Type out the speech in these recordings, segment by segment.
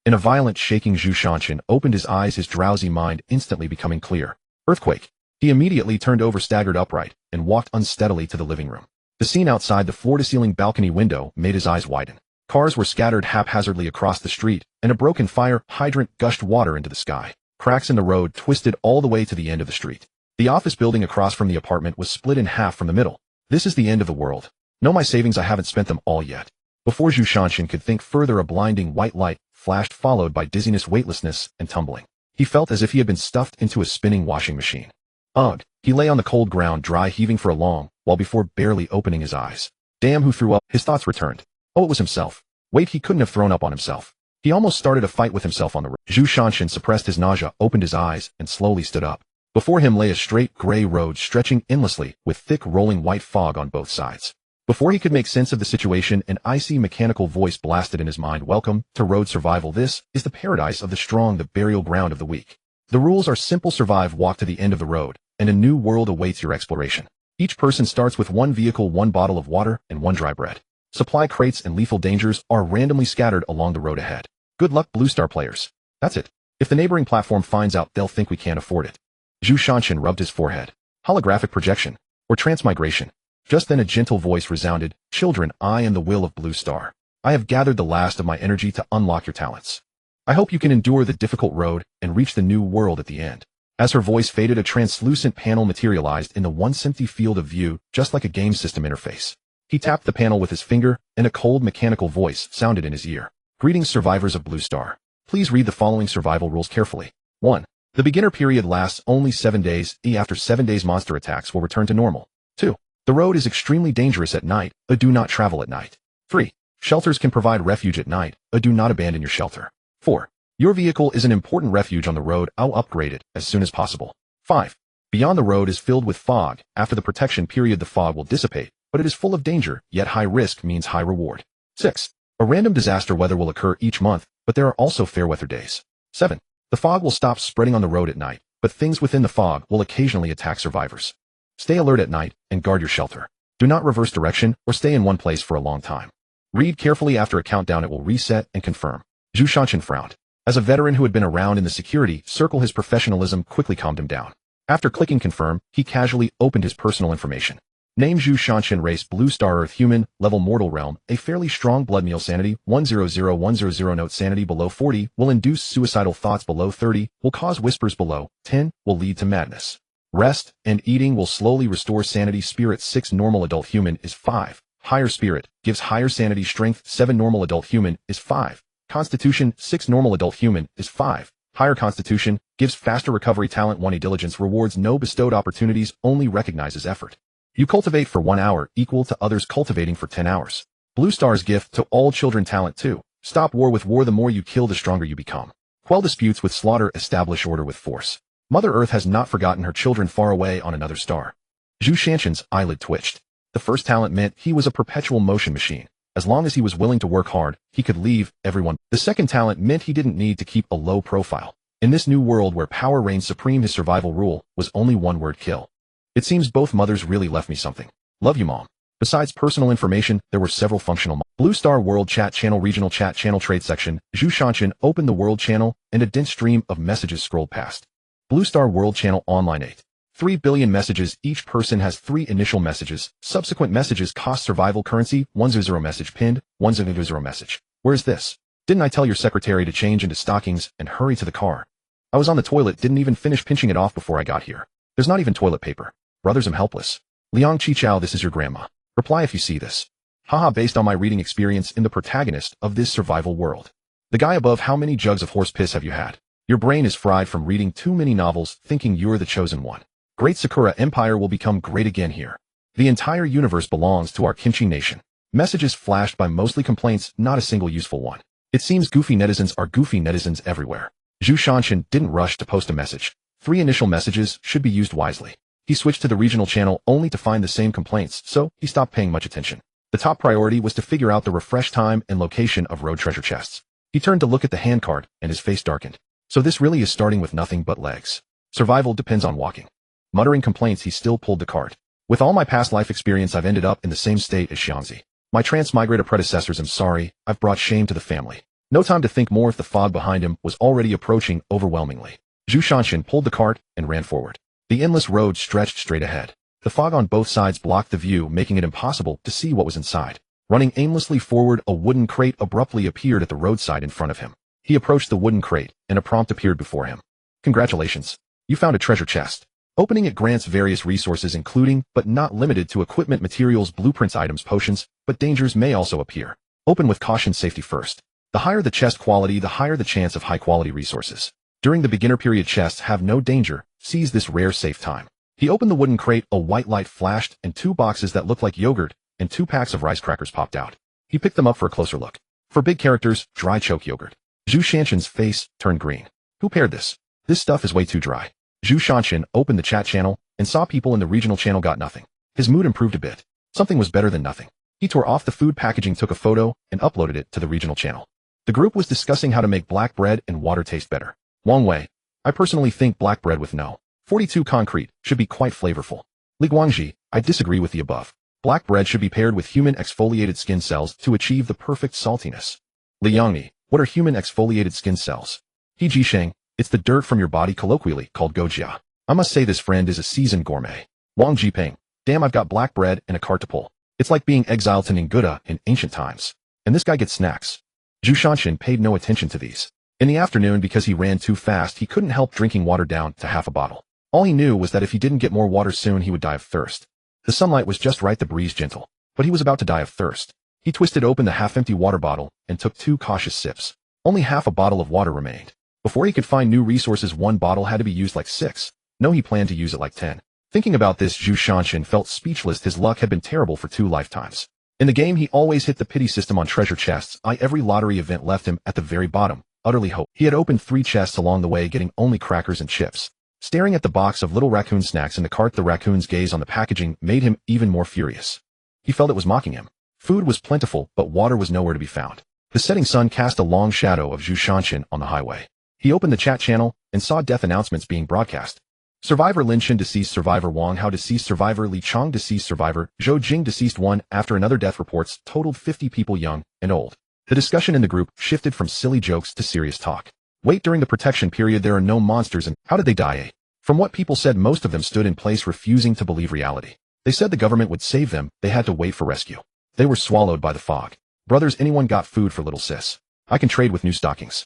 In a violent shaking, Zhu Shanshan opened his eyes, his drowsy mind instantly becoming clear. Earthquake. He immediately turned over, staggered upright, and walked unsteadily to the living room. The scene outside the floor-to-ceiling balcony window made his eyes widen. Cars were scattered haphazardly across the street, and a broken fire hydrant gushed water into the sky. Cracks in the road twisted all the way to the end of the street. The office building across from the apartment was split in half from the middle. This is the end of the world. No, my savings, I haven't spent them all yet. Before Zhu Shanshan could think further, a blinding white light flashed, followed by dizziness, weightlessness, and tumbling. He felt as if he had been stuffed into a spinning washing machine. Ugh! He lay on the cold ground, dry heaving for a long while before barely opening his eyes. Damn, who threw up? His thoughts returned. Oh, it was himself. Wait, he couldn't have thrown up on himself. He almost started a fight with himself on the road. Zhu Shanshan suppressed his nausea, opened his eyes, and slowly stood up. Before him lay a straight gray road stretching endlessly, with thick rolling white fog on both sides. Before he could make sense of the situation, an icy mechanical voice blasted in his mind. Welcome to road survival. This is the paradise of the strong, the burial ground of the weak. The rules are simple: survive, walk to the end of the road, and a new world awaits your exploration. Each person starts with one vehicle, one bottle of water, and one dry bread. Supply crates and lethal dangers are randomly scattered along the road ahead. Good luck, Blue Star players. That's it. If the neighboring platform finds out, they'll think we can't afford it. Zhu Shanshan rubbed his forehead. Holographic projection, or transmigration. Just then a gentle voice resounded. Children, I am the will of Blue Star. I have gathered the last of my energy to unlock your talents. I hope you can endure the difficult road and reach the new world at the end. As her voice faded, a translucent panel materialized in the once empty field of view, just like a game system interface. He tapped the panel with his finger, and a cold mechanical voice sounded in his ear. Greetings, survivors of Blue Star. Please read the following survival rules carefully. 1. The beginner period lasts only 7 days. After 7 days, monster attacks will return to normal. 2. The road is extremely dangerous at night. Do not travel at night. 3. Shelters can provide refuge at night. Do not abandon your shelter. 4. Your vehicle is an important refuge on the road. I'll upgrade it as soon as possible. 5. Beyond the road is filled with fog. After the protection period, the fog will dissipate, but it is full of danger, yet high risk means high reward. 6. A random disaster weather will occur each month, but there are also fair weather days. 7. The fog will stop spreading on the road at night, but things within the fog will occasionally attack survivors. Stay alert at night and guard your shelter. Do not reverse direction or stay in one place for a long time. Read carefully. After a countdown, it will reset and confirm. Zhu Shanshan frowned. As a veteran who had been around in the security circle, his professionalism quickly calmed him down. After clicking confirm, he casually opened his personal information. Name: Zhu Shanshan. Race: Blue Star Earth human. Level: mortal realm. A fairly strong blood meal. Sanity 100100. Note: sanity below 40 will induce suicidal thoughts. Below 30 will cause whispers. Below 10 will lead to madness. Rest and eating will slowly restore sanity. Spirit 6. Normal adult human is 5. Higher spirit gives higher sanity. Strength 7. Normal adult human is 5. Constitution 6. Normal adult human is 5. Higher constitution gives faster recovery. Talent 1. Diligence rewards no bestowed opportunities, only recognizes effort. You cultivate for 1 hour, equal to others cultivating for 10 hours. Blue Star's gift to all children. Talent 2. Stop war with war. The more you kill, the stronger you become. Quell disputes with slaughter. Establish order with force. Mother Earth has not forgotten her children far away on another star. Zhu Shanshan's eyelid twitched. The first talent meant he was a perpetual motion machine. As long as he was willing to work hard, he could leave everyone. The second talent meant he didn't need to keep a low profile. In this new world where power reigns supreme, his survival rule was only one word: kill. It seems both mothers really left me something. Love you, Mom. Besides personal information, there were several functional Blue Star World Chat Channel, Regional Chat Channel, Trade Section. Zhu Shanshan opened the World Channel, and a dense stream of messages scrolled past. Blue Star World Channel Online 8. 3 billion messages. Each person has 3 initial messages. Subsequent messages cost survival currency. 100 message pinned. 100 message. Where's this? Didn't I tell your secretary to change into stockings and hurry to the car? I was on the toilet, didn't even finish pinching it off before I got here. There's not even toilet paper. Brothers, I'm helpless. Liang Chichao, this is your grandma. Reply if you see this. Haha, based on my reading experience in the protagonist of this survival world. The guy above, how many jugs of horse piss have you had? Your brain is fried from reading too many novels, thinking you're the chosen one. Great Sakura Empire will become great again here. The entire universe belongs to our kimchi nation. Messages flashed by, mostly complaints, not a single useful one. It seems goofy netizens are goofy netizens everywhere. Zhu Shanshan didn't rush to post a message. 3 initial messages should be used wisely. He switched to the regional channel only to find the same complaints, so he stopped paying much attention. The top priority was to figure out the refresh time and location of road treasure chests. He turned to look at the handcart, and his face darkened. So this really is starting with nothing but legs. Survival depends on walking. Muttering complaints, he still pulled the cart. With all my past life experience, I've ended up in the same state as Xiangzi. My transmigrator predecessors. I'm sorry, I've brought shame to the family. No time to think more if the fog behind him was already approaching overwhelmingly. Zhu Shanshan pulled the cart and ran forward. The endless road stretched straight ahead. The fog on both sides blocked the view, making it impossible to see what was inside. Running aimlessly forward, a wooden crate abruptly appeared at the roadside in front of him. He approached the wooden crate, and a prompt appeared before him. Congratulations. You found a treasure chest. Opening it grants various resources including, but not limited to equipment, materials, blueprints, items, potions, but dangers may also appear. Open with caution, safety first. The higher the chest quality, the higher the chance of high-quality resources. During the beginner period, chests have no danger. Seize this rare safe time. He opened the wooden crate, a white light flashed, and 2 boxes that looked like yogurt and 2 packs of rice crackers popped out. He picked them up for a closer look. For big characters, dry choke yogurt. Zhu Shanshan's face turned green. Who paired this? This stuff is way too dry. Zhu Shanshan opened the chat channel and saw people in the regional channel got nothing. His mood improved a bit. Something was better than nothing. He tore off the food packaging, took a photo, and uploaded it to the regional channel. The group was discussing how to make black bread and water taste better. Wang Wei. I personally think black bread with no 42 concrete should be quite flavorful. Li Guangji. I disagree with the above. Black bread should be paired with human exfoliated skin cells to achieve the perfect saltiness. Li Yangyi. What are human exfoliated skin cells? He Jisheng. It's the dirt from your body, colloquially called gojia. I must say this friend is a seasoned gourmet. Wang Jiping. Damn, I've got black bread and a cart to pull. It's like being exiled to Ningguda in ancient times. And this guy gets snacks. Zhu Shanshan paid no attention to these. In the afternoon, because he ran too fast, he couldn't help drinking water down to half a bottle. All he knew was that if he didn't get more water soon, he would die of thirst. The sunlight was just right, the breeze gentle. But he was about to die of thirst. He twisted open the half-empty water bottle and took 2 cautious sips. Only half a bottle of water remained. Before he could find new resources, 1 bottle had to be used like 6. No, he planned to use it like 10. Thinking about this, Zhu Shanshan felt speechless. His luck had been terrible for 2 lifetimes. In the game, he always hit the pity system on treasure chests. Every lottery event left him at the very bottom, utterly hopeless. He had opened 3 chests along the way, getting only crackers and chips. Staring at the box of little raccoon snacks in the cart, the raccoon's gaze on the packaging made him even more furious. He felt it was mocking him. Food was plentiful, but water was nowhere to be found. The setting sun cast a long shadow of Zhu Shanshan on the highway. He opened the chat channel and saw death announcements being broadcast. Survivor Lin Shin deceased, Survivor Wang Hao deceased, Survivor Li Chong deceased, Survivor Zhou Jing deceased. One after another death reports totaled 50 people, young and old. The discussion in the group shifted from silly jokes to serious talk. Wait, during the protection period there are no monsters, and how did they die? From what people said, most of them stood in place, refusing to believe reality. They said the government would save them, they had to wait for rescue. They were swallowed by the fog. Brothers, anyone got food for little sis? I can trade with new stockings.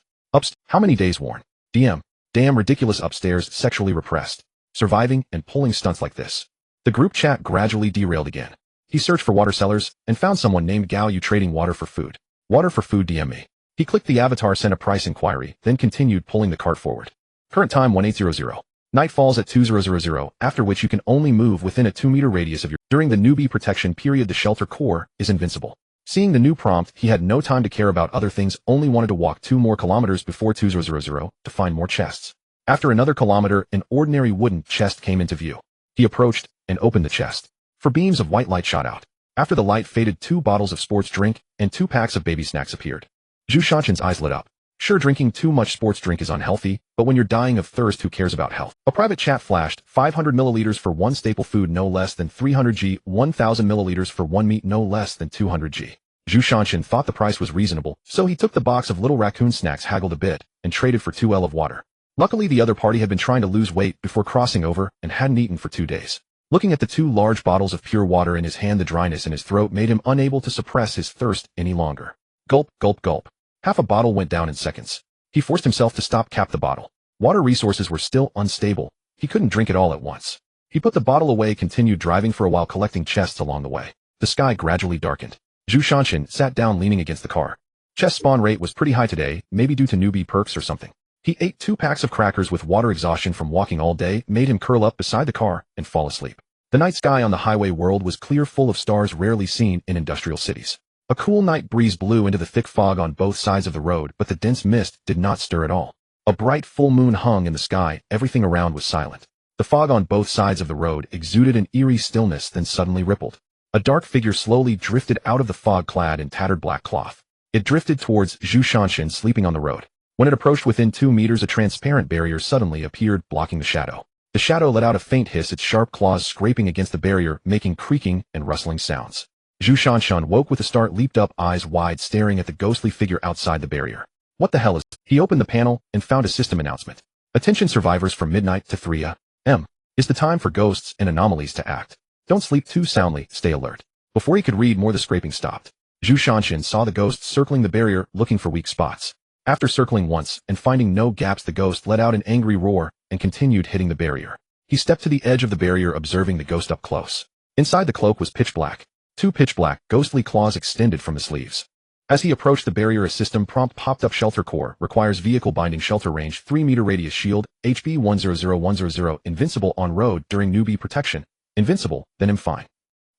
How many days worn? DM. Damn ridiculous. Upstairs, sexually repressed. Surviving and pulling stunts like this. The group chat gradually derailed again. He searched for water sellers and found someone named Gao Yu trading water for food. Water for food, DM me. He clicked the avatar, sent a price inquiry, then continued pulling the cart forward. Current time 1800. Night falls at 2000, after which you can only move within a 2-meter radius of your. During the newbie protection period, the shelter core is invincible. Seeing the new prompt, he had no time to care about other things, only wanted to walk 2 more kilometers before 2000 to find more chests. After another kilometer, an ordinary wooden chest came into view. He approached and opened the chest. 4 beams of white light shot out. After the light faded, 2 bottles of sports drink and 2 packs of baby snacks appeared. Zhu Shanshan's eyes lit up. Sure, drinking too much sports drink is unhealthy, but when you're dying of thirst, who cares about health? A private chat flashed. 500 milliliters for 1 staple food, no less than 300 G. 1000 milliliters for 1 meat, no less than 200 G. Zhu Shanshan thought the price was reasonable, so he took the box of little raccoon snacks, haggled a bit, and traded for 2 L of water. Luckily, the other party had been trying to lose weight before crossing over and hadn't eaten for 2 days. Looking at the 2 large bottles of pure water in his hand, the dryness in his throat made him unable to suppress his thirst any longer. Gulp, gulp, gulp. Half a bottle went down in seconds. He forced himself to stop, cap the bottle. Water resources were still unstable. He couldn't drink it all at once. He put the bottle away, continued driving for a while, collecting chests along the way. The sky gradually darkened. Zhu Shanshan sat down, leaning against the car. Chest spawn rate was pretty high today, maybe due to newbie perks or something. He ate 2 packs of crackers. With water exhaustion from walking all day made him curl up beside the car and fall asleep. The night sky on the highway world was clear, full of stars rarely seen in industrial cities. A cool night breeze blew into the thick fog on both sides of the road, but the dense mist did not stir at all. A bright full moon hung in the sky, everything around was silent. The fog on both sides of the road exuded an eerie stillness, then suddenly rippled. A dark figure slowly drifted out of the fog, clad in tattered black cloth. It drifted towards Zhu Shanshan, sleeping on the road. When it approached within 2 meters, a transparent barrier suddenly appeared, blocking the shadow. The shadow let out a faint hiss, its sharp claws scraping against the barrier, making creaking and rustling sounds. Zhu Shanshan woke with a start, leaped up, eyes wide, staring at the ghostly figure outside the barrier. What the hell is... He opened the panel and found a system announcement. Attention survivors from midnight to 3 a.m. is the time for ghosts and anomalies to act. Don't sleep too soundly, stay alert. Before he could read more, the scraping stopped. Zhu Shanshan saw the ghost circling the barrier, looking for weak spots. After circling once and finding no gaps, the ghost let out an angry roar and continued hitting the barrier. He stepped to the edge of the barrier, observing the ghost up close. Inside the cloak was pitch black. 2 pitch black, ghostly claws extended from the sleeves. As he approached the barrier, a system prompt popped up. Shelter core, requires vehicle binding, shelter range 3 meter, radius shield, HP 100100, invincible on road during newbie protection. Invincible, then I'm fine.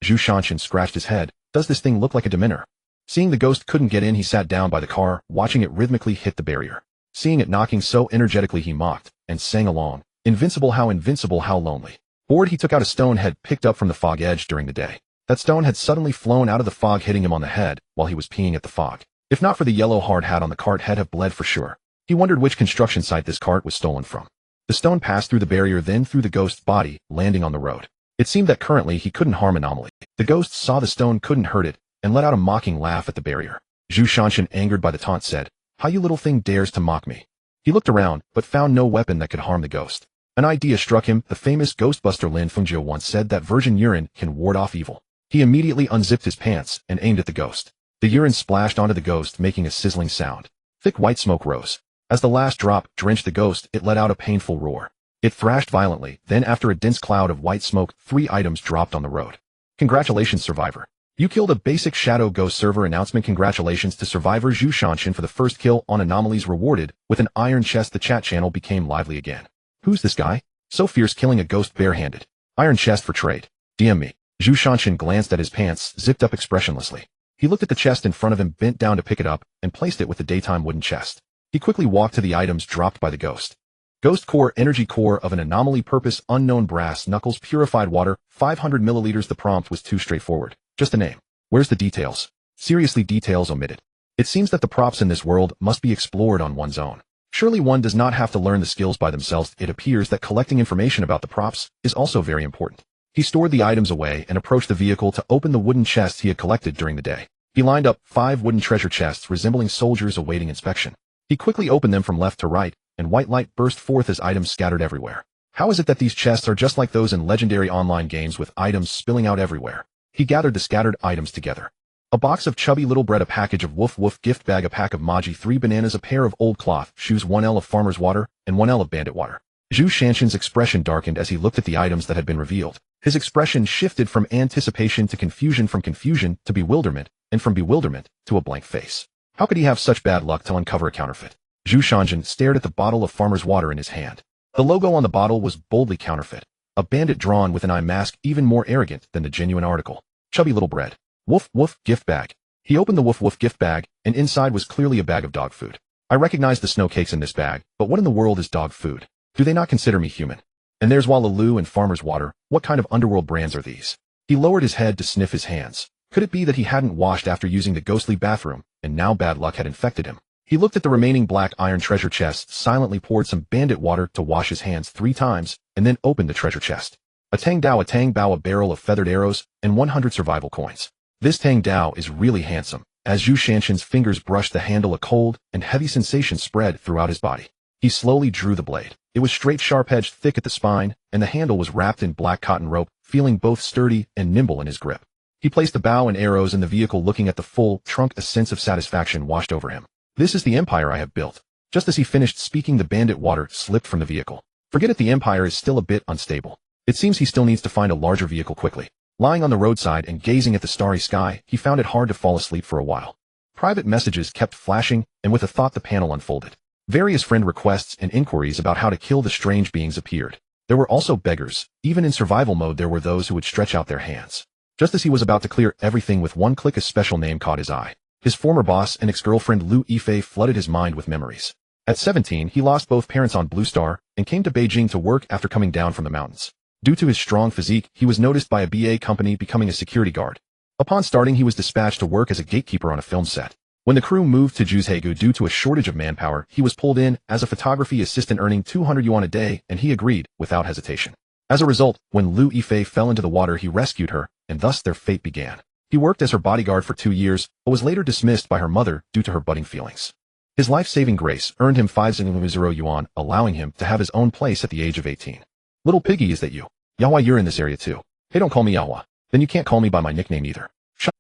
Zhu Shanshan scratched his head. Does this thing look like a dementor? Seeing the ghost couldn't get in, he sat down by the car, watching it rhythmically hit the barrier. Seeing it knocking so energetically, he mocked and sang along. Invincible, how lonely. Bored, he took out a stone head picked up from the fog edge during the day. That stone had suddenly flown out of the fog, hitting him on the head while he was peeing at the fog. If not for the yellow hard hat on the cart, head have bled for sure. He wondered which construction site this cart was stolen from. The stone passed through the barrier, then through the ghost's body, landing on the road. It seemed that currently he couldn't harm Anomaly. The ghost saw the stone couldn't hurt it and let out a mocking laugh at the barrier. Zhu Shanshan, angered by the taunt, said, "How you little thing dares to mock me?" He looked around, but found no weapon that could harm the ghost. An idea struck him. The famous Ghostbuster Lin Fengjiu once said that virgin urine can ward off evil. He immediately unzipped his pants and aimed at the ghost. The urine splashed onto the ghost, making a sizzling sound. Thick white smoke rose. As the last drop drenched the ghost, it let out a painful roar. It thrashed violently, then after a dense cloud of white smoke, 3 items dropped on the road. Congratulations, survivor. You killed a basic shadow ghost. Server announcement. Congratulations to survivor Zhu Shanshan for the first kill on anomalies, rewarded with an iron chest. The chat channel became lively again. Who's this guy? So fierce, killing a ghost barehanded. Iron chest for trade. DM me. Zhu Shanshan glanced at his pants, zipped up expressionlessly. He looked at the chest in front of him, bent down to pick it up, and placed it with the daytime wooden chest. He quickly walked to the items dropped by the ghost. Ghost core, energy core of an anomaly, purpose unknown, brass knuckles, purified water, 500 milliliters. The prompt was too straightforward. Just a name. Where's the details? Seriously, details omitted. It seems that the props in this world must be explored on one's own. Surely one does not have to learn the skills by themselves. It appears that collecting information about the props is also very important. He stored the items away and approached the vehicle to open the wooden chests he had collected during the day. He lined up 5 wooden treasure chests resembling soldiers awaiting inspection. He quickly opened them from left to right, and white light burst forth as items scattered everywhere. How is it that these chests are just like those in legendary online games, with items spilling out everywhere? He gathered the scattered items together. A box of chubby little bread, a package of woof woof gift bag, a pack of Maji, 3 bananas, a pair of old cloth shoes, 1 L of farmer's water, and 1 L of bandit water. Zhu Shanshan's expression darkened as he looked at the items that had been revealed. His expression shifted from anticipation to confusion, from confusion to bewilderment, and from bewilderment to a blank face. How could he have such bad luck to uncover a counterfeit? Zhu Shanshan stared at the bottle of farmer's water in his hand. The logo on the bottle was boldly counterfeit. A bandit drawn with an eye mask, even more arrogant than the genuine article. Chubby little bread. Woof woof gift bag. He opened the woof woof gift bag, and inside was clearly a bag of dog food. I recognize the snow cakes in this bag, but what in the world is dog food? Do they not consider me human? And there's Walaloo and farmer's water. What kind of underworld brands are these? He lowered his head to sniff his hands. Could it be that he hadn't washed after using the ghostly bathroom, and now bad luck had infected him? He looked at the remaining black iron treasure chests, silently poured some bandit water to wash his hands 3 times, and then opened the treasure chest. A tang dao, a tang bao, a barrel of feathered arrows, and 100 survival coins. This tang dao is really handsome. As Zhu Shanshan's fingers brushed the handle, a cold and heavy sensation spread throughout his body. He slowly drew the blade. It was straight, sharp-edged, thick at the spine, and the handle was wrapped in black cotton rope, feeling both sturdy and nimble in his grip. He placed the bow and arrows in the vehicle, looking at the full trunk. A sense of satisfaction washed over him. This is the empire I have built. Just as he finished speaking, the bandit water slipped from the vehicle. Forget it, the empire is still a bit unstable. It seems he still needs to find a larger vehicle quickly. Lying on the roadside and gazing at the starry sky, he found it hard to fall asleep for a while. Private messages kept flashing, and with a thought the panel unfolded. Various friend requests and inquiries about how to kill the strange beings appeared. There were also beggars. Even in survival mode there were those who would stretch out their hands. Just as he was about to clear everything with one click, a special name caught his eye. His former boss and ex-girlfriend Lu Yifei flooded his mind with memories. At 17, he lost both parents on Blue Star and came to Beijing to work after coming down from the mountains. Due to his strong physique, he was noticed by a BA company, becoming a security guard. Upon starting, he was dispatched to work as a gatekeeper on a film set. When the crew moved to Juzhegu due to a shortage of manpower, he was pulled in as a photography assistant, earning 200 yuan a day, and he agreed without hesitation. As a result, when Lu Yifei fell into the water, he rescued her, and thus their fate began. He worked as her bodyguard for 2 years, but was later dismissed by her mother due to her budding feelings. His life-saving grace earned him 5,000 yuan, allowing him to have his own place at the age of 18. Little Piggy, is that you? Yahua, you're in this area too. Hey, don't call me Yahua. Then you can't call me by my nickname either.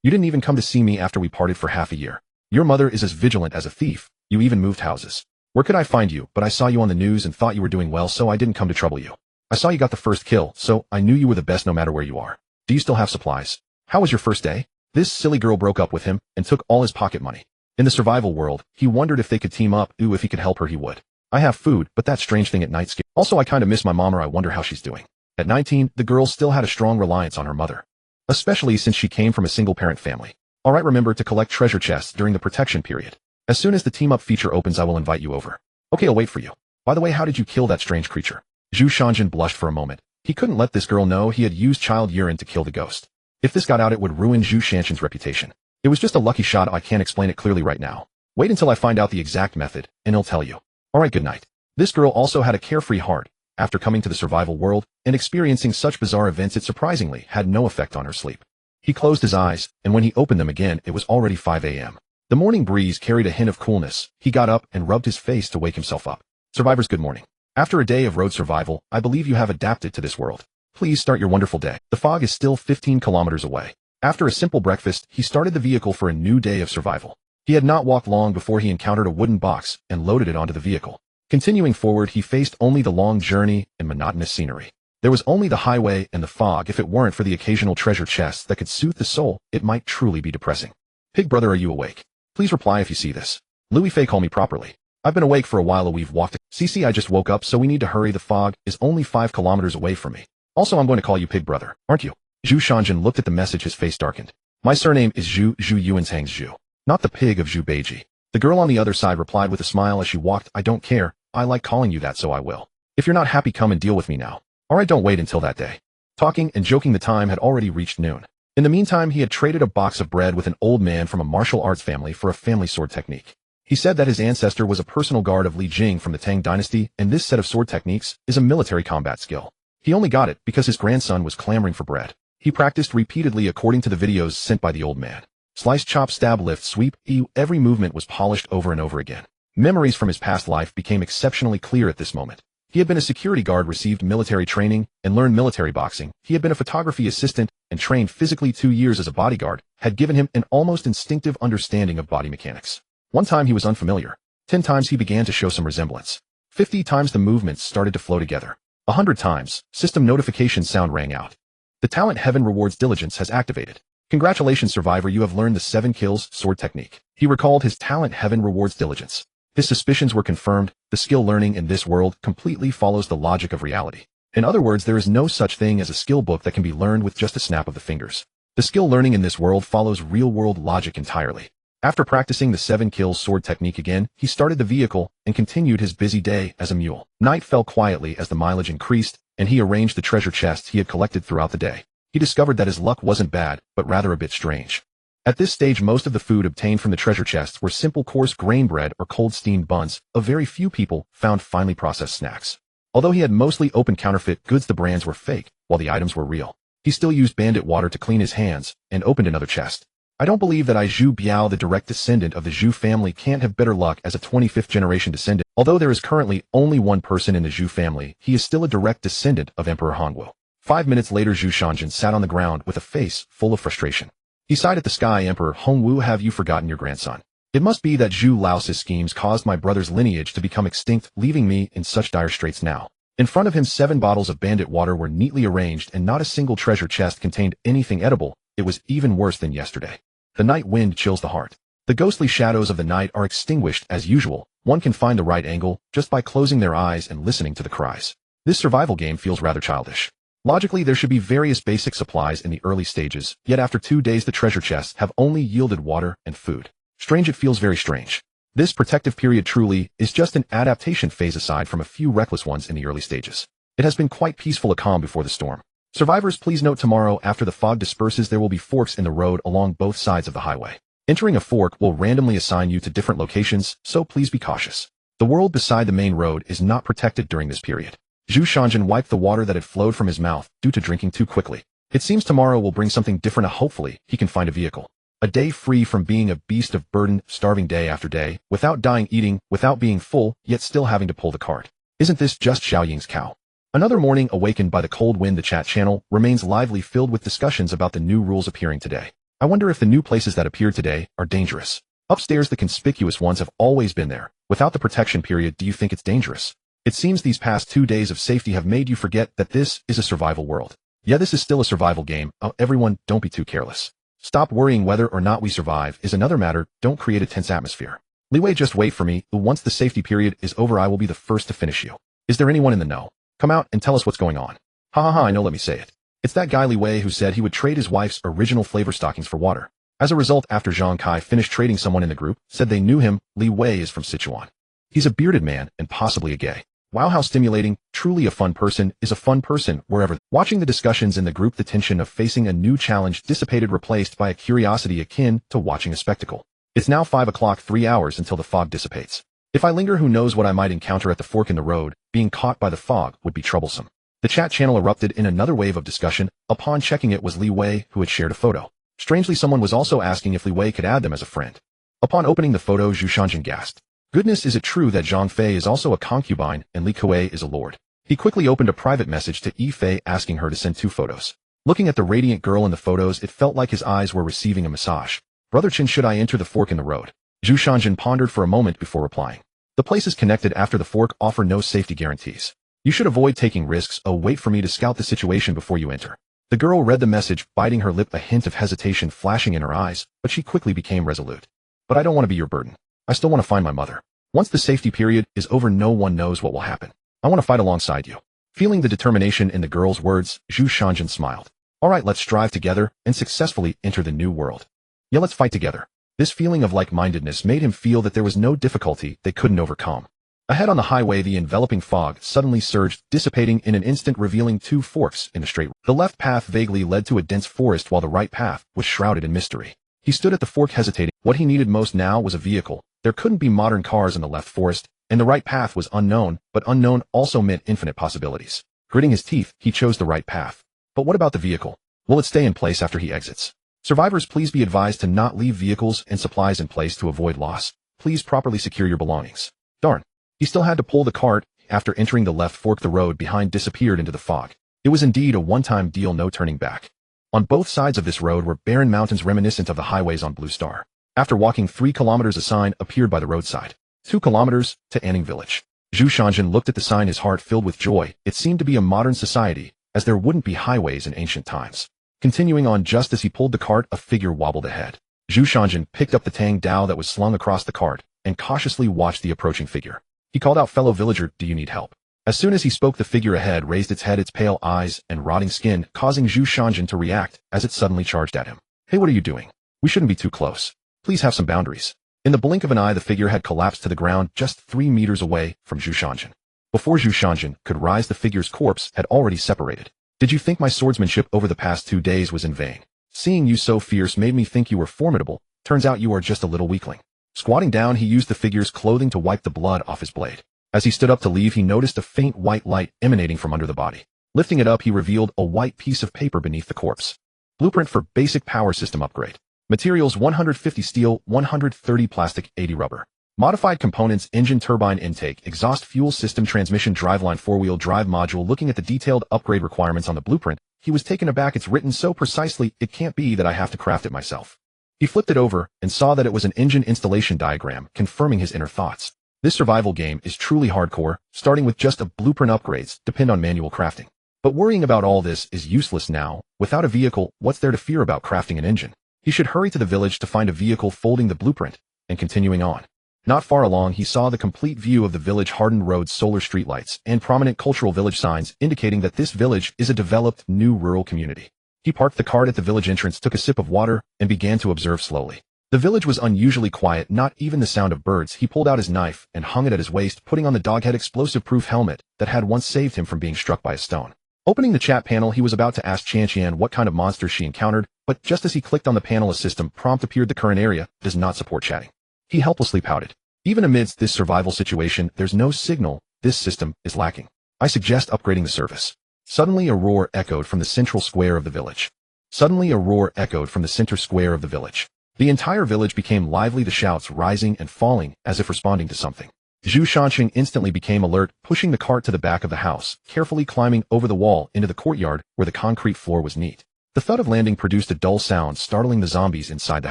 You didn't even come to see me after we parted for half a year. Your mother is as vigilant as a thief. You even moved houses. Where could I find you? But I saw you on the news and thought you were doing well, so I didn't come to trouble you. I saw you got the first kill, so I knew you were the best no matter where you are. Do you still have supplies? How was your first day? This silly girl broke up with him and took all his pocket money. In the survival world, he wondered if they could team up. If he could help her, he would. I have food, but that strange thing at night scared. Also, I kinda miss my mom, or I wonder how she's doing. At 19, the girl still had a strong reliance on her mother, especially since she came from a single-parent family. Alright, remember to collect treasure chests during the protection period. As soon as the team-up feature opens, I will invite you over. Okay, I'll wait for you. By the way, how did you kill that strange creature? Zhu Shanjin blushed for a moment. He couldn't let this girl know he had used child urine to kill the ghost. If this got out, it would ruin Zhu Shanjin's reputation. It was just a lucky shot. I can't explain it clearly right now. Wait until I find out the exact method, and I'll tell you. Alright, good night. This girl also had a carefree heart. After coming to the survival world and experiencing such bizarre events, it surprisingly had no effect on her sleep. He closed his eyes, and when he opened them again, it was already 5 a.m. The morning breeze carried a hint of coolness. He got up and rubbed his face to wake himself up. Survivors, good morning. After a day of road survival, I believe you have adapted to this world. Please start your wonderful day. The fog is still 15 kilometers away. After a simple breakfast, he started the vehicle for a new day of survival. He had not walked long before he encountered a wooden box and loaded it onto the vehicle. Continuing forward, he faced only the long journey and monotonous scenery. There was only the highway and the fog. If it weren't for the occasional treasure chests that could soothe the soul, it might truly be depressing. Pig brother, are you awake? Please reply if you see this. Louis Fei, call me properly. I've been awake for a while. We've walked. CC, I just woke up, so we need to hurry. The fog is only 5 kilometers away from me. Also, I'm going to call you Pig brother, aren't you? Zhu Shanjin looked at the message. His face darkened. My surname is Zhu Yuanzhang's Zhu, not the pig of Zhu Beiji. The girl on the other side replied with a smile as she walked. I don't care. I like calling you that, so I will. If you're not happy, come and deal with me now. Alright, don't wait until that day. Talking and joking, the time had already reached noon. In the meantime, he had traded a box of bread with an old man from a martial arts family for a family sword technique. He said that his ancestor was a personal guard of Li Jing from the Tang dynasty, and this set of sword techniques is a military combat skill. He only got it because his grandson was clamoring for bread. He practiced repeatedly according to the videos sent by the old man. Slice, chop, stab, lift, sweep, every movement was polished over and over again. Memories from his past life became exceptionally clear at this moment. He had been a security guard, received military training, and learned military boxing. He had been a photography assistant and trained physically. 2 years as a bodyguard had given him an almost instinctive understanding of body mechanics. One time he was unfamiliar. 10 times he began to show some resemblance. 50 times the movements started to flow together. 100 times, system notification sound rang out. The talent heaven rewards diligence has activated. Congratulations, survivor, you have learned the 7 kills sword technique. He recalled his talent heaven rewards diligence. His suspicions were confirmed. The skill learning in this world completely follows the logic of reality. In other words, there is no such thing as a skill book that can be learned with just a snap of the fingers. The skill learning in this world follows real-world logic entirely. After practicing the 7 kills sword technique again, he started the vehicle and continued his busy day as a mule. Night fell quietly as the mileage increased, and he arranged the treasure chests he had collected throughout the day. He discovered that his luck wasn't bad, but rather a bit strange. At this stage, most of the food obtained from the treasure chests were simple coarse grain bread or cold steamed buns. A very few people found finely processed snacks. Although he had mostly opened counterfeit goods, the brands were fake, while the items were real. He still used bandit water to clean his hands, and opened another chest. I don't believe that Zhu Biao, the direct descendant of the Zhu family, can't have better luck as a 25th generation descendant. Although there is currently only one person in the Zhu family, he is still a direct descendant of Emperor Hongwu. 5 minutes later, Zhu Shanjin sat on the ground with a face full of frustration. He sighed at the sky. Emperor Hongwu, have you forgotten your grandson? It must be that Zhu Lao's schemes caused my brother's lineage to become extinct, leaving me in such dire straits now. In front of him, 7 bottles of bandit water were neatly arranged, and not a single treasure chest contained anything edible. It was even worse than yesterday. The night wind chills the heart. The ghostly shadows of the night are extinguished as usual. One can find the right angle just by closing their eyes and listening to the cries. This survival game feels rather childish. Logically, there should be various basic supplies in the early stages, yet after 2 days the treasure chests have only yielded water and food. Strange, it feels very strange. This protective period truly is just an adaptation phase aside from a few reckless ones in the early stages. It has been quite peaceful, a calm before the storm. Survivors, please note, tomorrow after the fog disperses there will be forks in the road along both sides of the highway. Entering a fork will randomly assign you to different locations, so please be cautious. The world beside the main road is not protected during this period. Zhu Shanjin wiped the water that had flowed from his mouth due to drinking too quickly. It seems tomorrow will bring something different. Hopefully, he can find a vehicle. A day free from being a beast of burden, starving day after day, without dying eating, without being full, yet still having to pull the cart. Isn't this just Xiaoying's cow? Another morning awakened by the cold wind. The chat channel remains lively, filled with discussions about the new rules appearing today. I wonder if the new places that appear today are dangerous. Upstairs, the conspicuous ones have always been there. Without the protection period, do you think it's dangerous? It seems these past 2 days of safety have made you forget that this is a survival world. Yeah, this is still a survival game. Oh, everyone, don't be too careless. Stop worrying whether or not we survive is another matter. Don't create a tense atmosphere. Li Wei, just wait for me. Once the safety period is over, I will be the first to finish you. Is there anyone in the know? Come out and tell us what's going on. Ha ha ha, I know, let me say it. It's that guy Li Wei who said he would trade his wife's original flavor stockings for water. As a result, after Zhang Kai finished trading, someone in the group said they knew him. Li Wei is from Sichuan. He's a bearded man and possibly a gay. Wow, how stimulating. Truly a fun person is a fun person wherever. Watching the discussions in the group, the tension of facing a new challenge dissipated, replaced by a curiosity akin to watching a spectacle. It's now 5 o'clock, 3 hours until the fog dissipates. If I linger, who knows what I might encounter at the fork in the road. Being caught by the fog would be troublesome. The chat channel erupted in another wave of discussion. Upon checking, it was Li Wei who had shared a photo. Strangely, someone was also asking if Li Wei could add them as a friend. Upon opening the photo, Zhu Shanjin gasped. Goodness, is it true that Zhang Fei is also a concubine and Li Kuei is a lord? He quickly opened a private message to Yi Fei asking her to send 2 photos. Looking at the radiant girl in the photos, it felt like his eyes were receiving a massage. Brother Chen, should I enter the fork in the road? Zhu Shanjin pondered for a moment before replying. The places connected after the fork offer no safety guarantees. You should avoid taking risks. Oh, wait for me to scout the situation before you enter. The girl read the message, biting her lip, a hint of hesitation flashing in her eyes, but she quickly became resolute. But I don't want to be your burden. I still want to find my mother. Once the safety period is over, no one knows what will happen. I want to fight alongside you. Feeling the determination in the girl's words, Zhu Shanjin smiled. All right, let's strive together and successfully enter the new world. Yeah, let's fight together. This feeling of like-mindedness made him feel that there was no difficulty they couldn't overcome. Ahead on the highway, the enveloping fog suddenly surged, dissipating in an instant, revealing 2 forks in a straight. The left path vaguely led to a dense forest, while the right path was shrouded in mystery. He stood at the fork hesitating. What he needed most now was a vehicle. There couldn't be modern cars in the left forest, and the right path was unknown, but unknown also meant infinite possibilities. Gritting his teeth, he chose the right path. But what about the vehicle? Will it stay in place after he exits? Survivors, please be advised to not leave vehicles and supplies in place to avoid loss. Please properly secure your belongings. Darn. He still had to pull the cart. After entering the left fork, the road behind disappeared into the fog. It was indeed a one-time deal, no turning back. On both sides of this road were barren mountains reminiscent of the highways on Blue Star. After walking 3 kilometers, a sign appeared by the roadside. 2 kilometers to Anning Village. Zhu Shanjin looked at the sign, his heart filled with joy. It seemed to be a modern society, as there wouldn't be highways in ancient times. Continuing on, just as he pulled the cart, a figure wobbled ahead. Zhu Shanjin picked up the Tang Dao that was slung across the cart and cautiously watched the approaching figure. He called out, "Fellow villager, do you need help?" As soon as he spoke, the figure ahead raised its head, its pale eyes and rotting skin causing Zhu Shanjin to react as it suddenly charged at him. "Hey, what are you doing? We shouldn't be too close. Please have some boundaries." In the blink of an eye, the figure had collapsed to the ground just 3 meters away from Zhu Shanjin. Before Zhu Shanjin could rise, the figure's corpse had already separated. "Did you think my swordsmanship over the past 2 days was in vain? Seeing you so fierce made me think you were formidable. Turns out you are just a little weakling." Squatting down, he used the figure's clothing to wipe the blood off his blade. As he stood up to leave, he noticed a faint white light emanating from under the body. Lifting it up, he revealed a white piece of paper beneath the corpse. Blueprint for basic power system upgrade. Materials: 150 steel, 130 plastic, 80 rubber. Modified components: engine, turbine intake, exhaust, fuel system, transmission, driveline, 4-wheel drive module. Looking at the detailed upgrade requirements on the blueprint, he was taken aback. It's written so precisely, it can't be that I have to craft it myself. He flipped it over and saw that it was an engine installation diagram, confirming his inner thoughts. This survival game is truly hardcore. Starting with just a blueprint, upgrades depend on manual crafting. But worrying about all this is useless now. Without a vehicle, what's there to fear about crafting an engine? He should hurry to the village to find a vehicle, folding the blueprint and continuing on. Not far along, he saw the complete view of the village: hardened roads, solar streetlights, and prominent cultural village signs indicating that this village is a developed new rural community. He parked the cart at the village entrance, took a sip of water, and began to observe slowly. The village was unusually quiet, not even the sound of birds. He pulled out his knife and hung it at his waist, putting on the doghead explosive-proof helmet that had once saved him from being struck by a stone. Opening the chat panel, he was about to ask Chanqian what kind of monsters she encountered, but just as he clicked on the panel, a system prompt appeared: the current area does not support chatting. He helplessly pouted. Even amidst this survival situation, there's no signal. This system is lacking. I suggest upgrading the service. Suddenly a roar echoed from the central square of the village. Suddenly a roar echoed from the center square of the village. The entire village became lively, the shouts rising and falling as if responding to something. Zhu Shanqing instantly became alert, pushing the cart to the back of the house, carefully climbing over the wall into the courtyard where the concrete floor was neat. The thud of landing produced a dull sound, startling the zombies inside the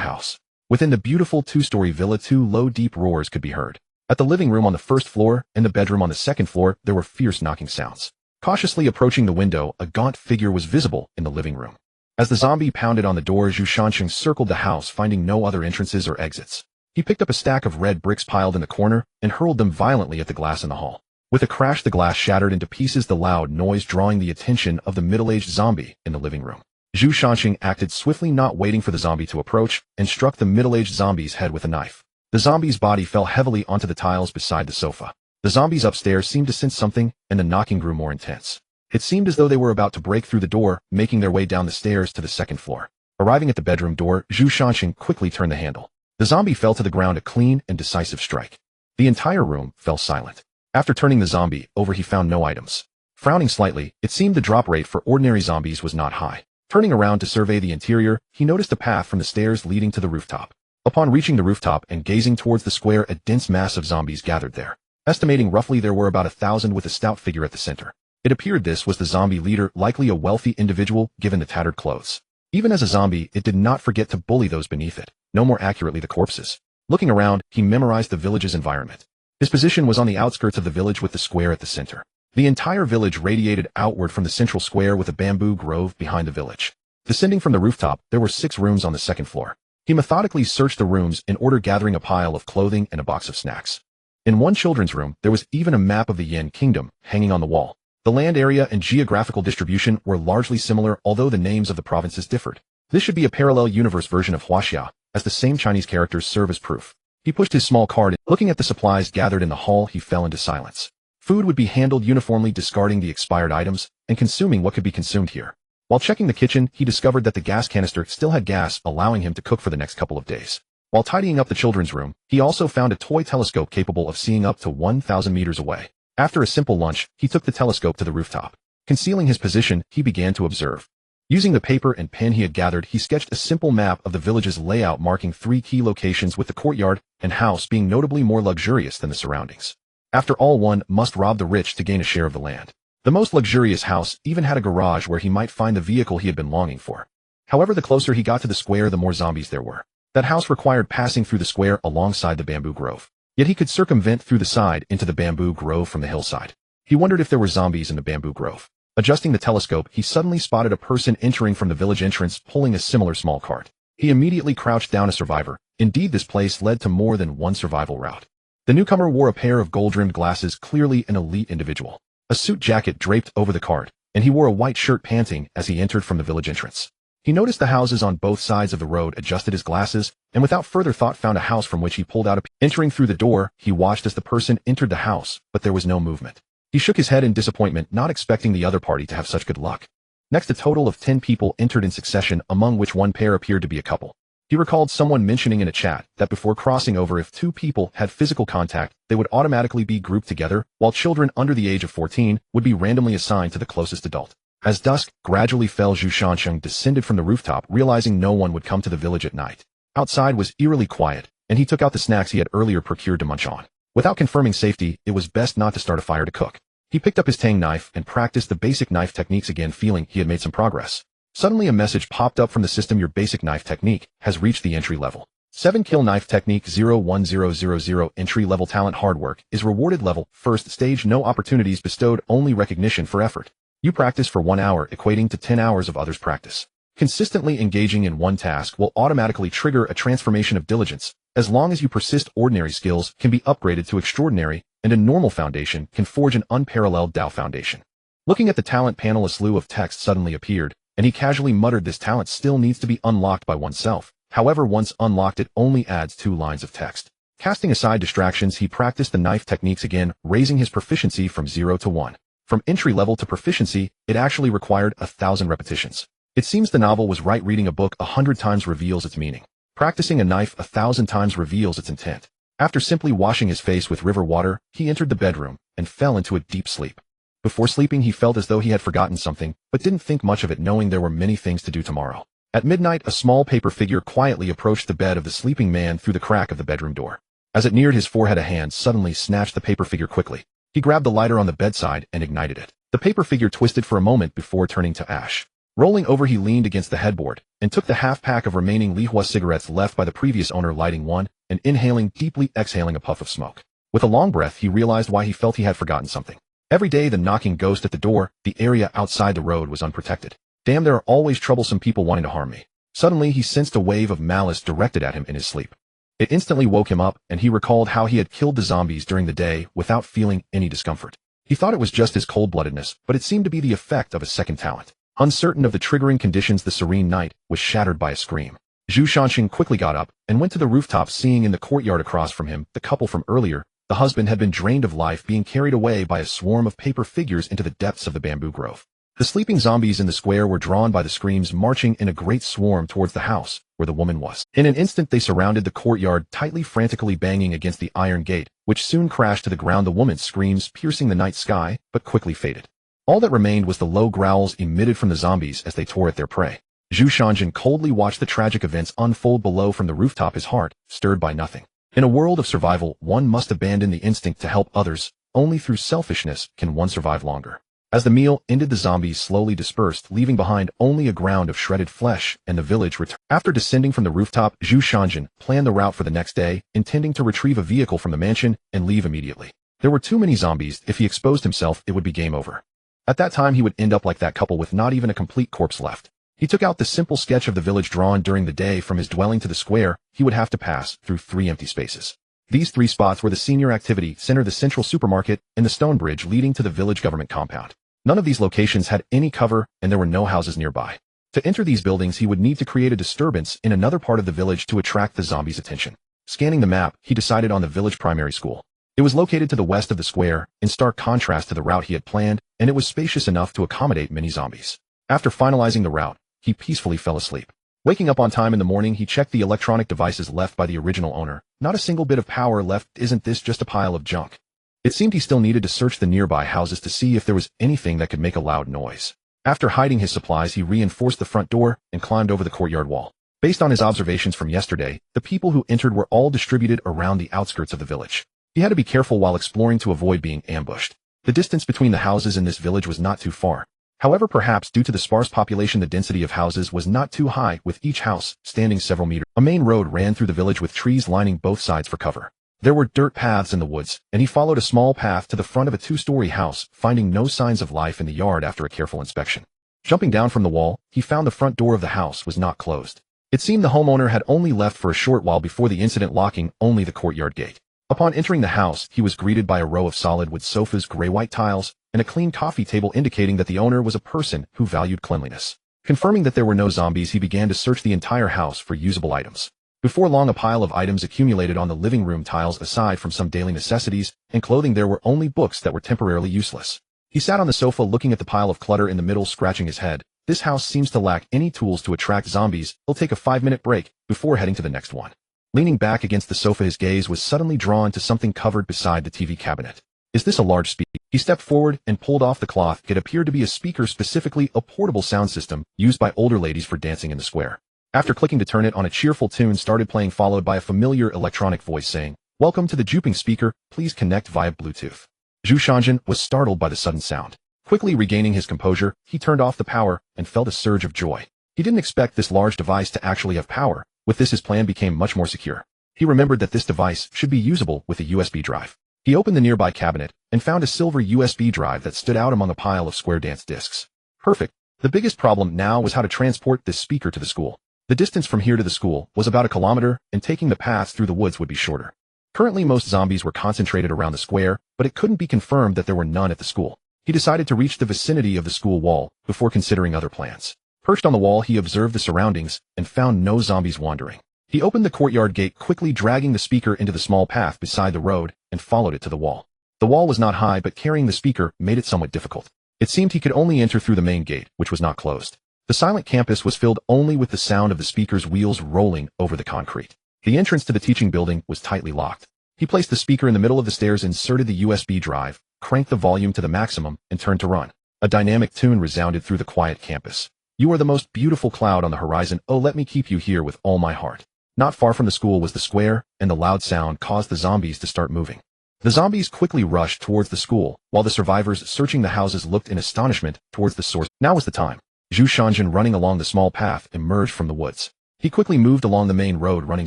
house. Within the beautiful two-story villa, two low, deep roars could be heard. At the living room on the first floor and the bedroom on the second floor, there were fierce knocking sounds. Cautiously approaching the window, a gaunt figure was visible in the living room. As the zombie pounded on the door, Zhu Shanqing circled the house, finding no other entrances or exits. He picked up a stack of red bricks piled in the corner and hurled them violently at the glass in the hall. With a crash, the glass shattered into pieces, the loud noise drawing the attention of the middle-aged zombie in the living room. Zhu Shanqing acted swiftly, not waiting for the zombie to approach, and struck the middle-aged zombie's head with a knife. The zombie's body fell heavily onto the tiles beside the sofa. The zombies upstairs seemed to sense something, and the knocking grew more intense. It seemed as though they were about to break through the door, making their way down the stairs to the second floor. Arriving at the bedroom door, Zhu Shanqing quickly turned the handle. The zombie fell to the ground, a clean and decisive strike. The entire room fell silent. After turning the zombie over, he found no items. Frowning slightly, it seemed the drop rate for ordinary zombies was not high. Turning around to survey the interior, he noticed a path from the stairs leading to the rooftop. Upon reaching the rooftop and gazing towards the square, a dense mass of zombies gathered there. Estimating roughly, there were about 1,000 with a stout figure at the center. It appeared this was the zombie leader, likely a wealthy individual given the tattered clothes. Even as a zombie, it did not forget to bully those beneath it, no more accurately the corpses. Looking around, he memorized the village's environment. His position was on the outskirts of the village with the square at the center. The entire village radiated outward from the central square with a bamboo grove behind the village. Descending from the rooftop, there were 6 rooms on the second floor. He methodically searched the rooms in order, gathering a pile of clothing and a box of snacks. In one children's room, there was even a map of the Yin Kingdom hanging on the wall. The land area and geographical distribution were largely similar, although the names of the provinces differed. This should be a parallel universe version of Huaxia, as the same Chinese characters serve as proof. He pushed his small cart in. Looking at the supplies gathered in the hall, he fell into silence. Food would be handled uniformly, discarding the expired items and consuming what could be consumed here. While checking the kitchen, he discovered that the gas canister still had gas, allowing him to cook for the next couple of days. While tidying up the children's room, he also found a toy telescope capable of seeing up to 1,000 meters away. After a simple lunch, he took the telescope to the rooftop. Concealing his position, he began to observe. Using the paper and pen he had gathered, he sketched a simple map of the village's layout, marking 3 key locations, with the courtyard and house being notably more luxurious than the surroundings. After all, one must rob the rich to gain a share of the land. The most luxurious house even had a garage where he might find the vehicle he had been longing for. However, the closer he got to the square, the more zombies there were. That house required passing through the square alongside the bamboo grove. Yet he could circumvent through the side into the bamboo grove from the hillside. He wondered if there were zombies in the bamboo grove. Adjusting the telescope, he suddenly spotted a person entering from the village entrance, pulling a similar small cart. He immediately crouched down, a survivor. Indeed, this place led to more than one survival route. The newcomer wore a pair of gold-rimmed glasses, clearly an elite individual. A suit jacket draped over the cart, and he wore a white shirt, panting as he entered from the village entrance. He noticed the houses on both sides of the road, adjusted his glasses, and without further thought found a house from which he pulled out a... Entering through the door, he watched as the person entered the house, but there was no movement. He shook his head in disappointment, not expecting the other party to have such good luck. Next, a total of 10 people entered in succession, among which one pair appeared to be a couple. He recalled someone mentioning in a chat that before crossing over, if 2 people had physical contact, they would automatically be grouped together, while children under the age of 14 would be randomly assigned to the closest adult. As dusk gradually fell, Zhu Shanqing descended from the rooftop, realizing no one would come to the village at night. Outside was eerily quiet, and he took out the snacks he had earlier procured to munch on. Without confirming safety, it was best not to start a fire to cook. He picked up his tang knife and practiced the basic knife techniques again, feeling he had made some progress. Suddenly a message popped up from the system: your basic knife technique has reached the entry level. 7 kill knife technique 01000 entry level talent. Hard work is rewarded. Level 1st stage, no opportunities bestowed, only recognition for effort. You practice for 1 hour, equating to 10 hours of others' practice. Consistently engaging in one task will automatically trigger a transformation of diligence. As long as you persist, ordinary skills can be upgraded to extraordinary, and a normal foundation can forge an unparalleled Dao foundation. Looking at the talent panel, a slew of text suddenly appeared, and he casually muttered, this talent still needs to be unlocked by oneself. However, once unlocked, it only adds 2 lines of text. Casting aside distractions, he practiced the knife techniques again, raising his proficiency from 0 to 1. From entry level to proficiency, it actually required 1,000 repetitions. It seems the novel was right. Reading a book 100 times reveals its meaning. Practicing a knife 1,000 times reveals its intent. After simply washing his face with river water, he entered the bedroom and fell into a deep sleep. Before sleeping, he felt as though he had forgotten something, but didn't think much of it, knowing there were many things to do tomorrow. At midnight, a small paper figure quietly approached the bed of the sleeping man through the crack of the bedroom door. As it neared his forehead, a hand suddenly snatched the paper figure quickly. He grabbed the lighter on the bedside and ignited it. The paper figure twisted for a moment before turning to ash. Rolling over, he leaned against the headboard and took the half-pack of remaining Lihua cigarettes left by the previous owner, lighting one and inhaling deeply, exhaling a puff of smoke. With a long breath, he realized why he felt he had forgotten something. Every day, the knocking ghost at the door, the area outside the road was unprotected. Damn, there are always troublesome people wanting to harm me. Suddenly, he sensed a wave of malice directed at him in his sleep. It instantly woke him up, and he recalled how he had killed the zombies during the day without feeling any discomfort. He thought it was just his cold-bloodedness, but it seemed to be the effect of a second talent. Uncertain of the triggering conditions, the serene night was shattered by a scream. Zhu Shanxing quickly got up and went to the rooftop, seeing in the courtyard across from him the couple from earlier. The husband had been drained of life, being carried away by a swarm of paper figures into the depths of the bamboo grove. The sleeping zombies in the square were drawn by the screams, marching in a great swarm towards the house where the woman was. In an instant, they surrounded the courtyard, tightly, frantically banging against the iron gate, which soon crashed to the ground. The woman's screams piercing the night sky, but quickly faded. All that remained was the low growls emitted from the zombies as they tore at their prey. Zhu Shanxing coldly watched the tragic events unfold below from the rooftop, his heart stirred by nothing. In a world of survival, one must abandon the instinct to help others. Only through selfishness can one survive longer. As the meal ended, the zombies slowly dispersed, leaving behind only a ground of shredded flesh, and the village returned. After descending from the rooftop, Zhu Shanxing planned the route for the next day, intending to retrieve a vehicle from the mansion and leave immediately. There were too many zombies. If he exposed himself, it would be game over. At that time, he would end up like that couple with not even a complete corpse left. He took out the simple sketch of the village drawn during the day. From his dwelling to the square, he would have to pass through 3 empty spaces. These 3 spots were the senior activity center, the central supermarket, and the stone bridge leading to the village government compound. None of these locations had any cover, and there were no houses nearby. To enter these buildings, he would need to create a disturbance in another part of the village to attract the zombies' attention. Scanning the map, he decided on the village primary school. It was located to the west of the square, in stark contrast to the route he had planned, and it was spacious enough to accommodate many zombies. After finalizing the route, he peacefully fell asleep. Waking up on time in the morning, he checked the electronic devices left by the original owner. Not a single bit of power left. Isn't this just a pile of junk? It seemed he still needed to search the nearby houses to see if there was anything that could make a loud noise. After hiding his supplies, he reinforced the front door and climbed over the courtyard wall. Based on his observations from yesterday, the people who entered were all distributed around the outskirts of the village. He had to be careful while exploring to avoid being ambushed. The distance between the houses in this village was not too far. However, perhaps due to the sparse population, the density of houses was not too high, with each house standing several meters. A main road ran through the village with trees lining both sides for cover. There were dirt paths in the woods, and he followed a small path to the front of a 2-story house, finding no signs of life in the yard after a careful inspection. Jumping down from the wall, he found the front door of the house was not closed. It seemed the homeowner had only left for a short while before the incident, locking only the courtyard gate. Upon entering the house, he was greeted by a row of solid wood sofas, gray-white tiles, and a clean coffee table, indicating that the owner was a person who valued cleanliness. Confirming that there were no zombies, he began to search the entire house for usable items. Before long, a pile of items accumulated on the living room tiles. Aside from some daily necessities and clothing, there were only books that were temporarily useless. He sat on the sofa looking at the pile of clutter in the middle, scratching his head. This house seems to lack any tools to attract zombies. He'll take a 5-minute break before heading to the next one. Leaning back against the sofa, his gaze was suddenly drawn to something covered beside the TV cabinet. Is this a large speaker? He stepped forward and pulled off the cloth. It appeared to be a speaker, specifically a portable sound system used by older ladies for dancing in the square. After clicking to turn it on, a cheerful tune started playing, followed by a familiar electronic voice saying, "Welcome to the Juping speaker, please connect via Bluetooth." Zhu Shanxing was startled by the sudden sound. Quickly regaining his composure, he turned off the power and felt a surge of joy. He didn't expect this large device to actually have power. With this, his plan became much more secure. He remembered that this device should be usable with a USB drive. He opened the nearby cabinet and found a silver USB drive that stood out among a pile of square dance discs. Perfect. The biggest problem now was how to transport this speaker to the school. The distance from here to the school was about 1 kilometer, and taking the paths through the woods would be shorter. Currently, most zombies were concentrated around the square, but it couldn't be confirmed that there were none at the school. He decided to reach the vicinity of the school wall before considering other plans. Perched on the wall, he observed the surroundings and found no zombies wandering. He opened the courtyard gate, quickly dragging the speaker into the small path beside the road, and followed it to the wall. The wall was not high, but carrying the speaker made it somewhat difficult. It seemed he could only enter through the main gate, which was not closed. The silent campus was filled only with the sound of the speaker's wheels rolling over the concrete. The entrance to the teaching building was tightly locked. He placed the speaker in the middle of the stairs, inserted the USB drive, cranked the volume to the maximum, and turned to run. A dynamic tune resounded through the quiet campus. You are the most beautiful cloud on the horizon. Oh, let me keep you here with all my heart. Not far from the school was the square, and the loud sound caused the zombies to start moving. The zombies quickly rushed towards the school, while the survivors searching the houses looked in astonishment towards the source. Now was the time. Zhu Shanjin, running along the small path, emerged from the woods. He quickly moved along the main road, running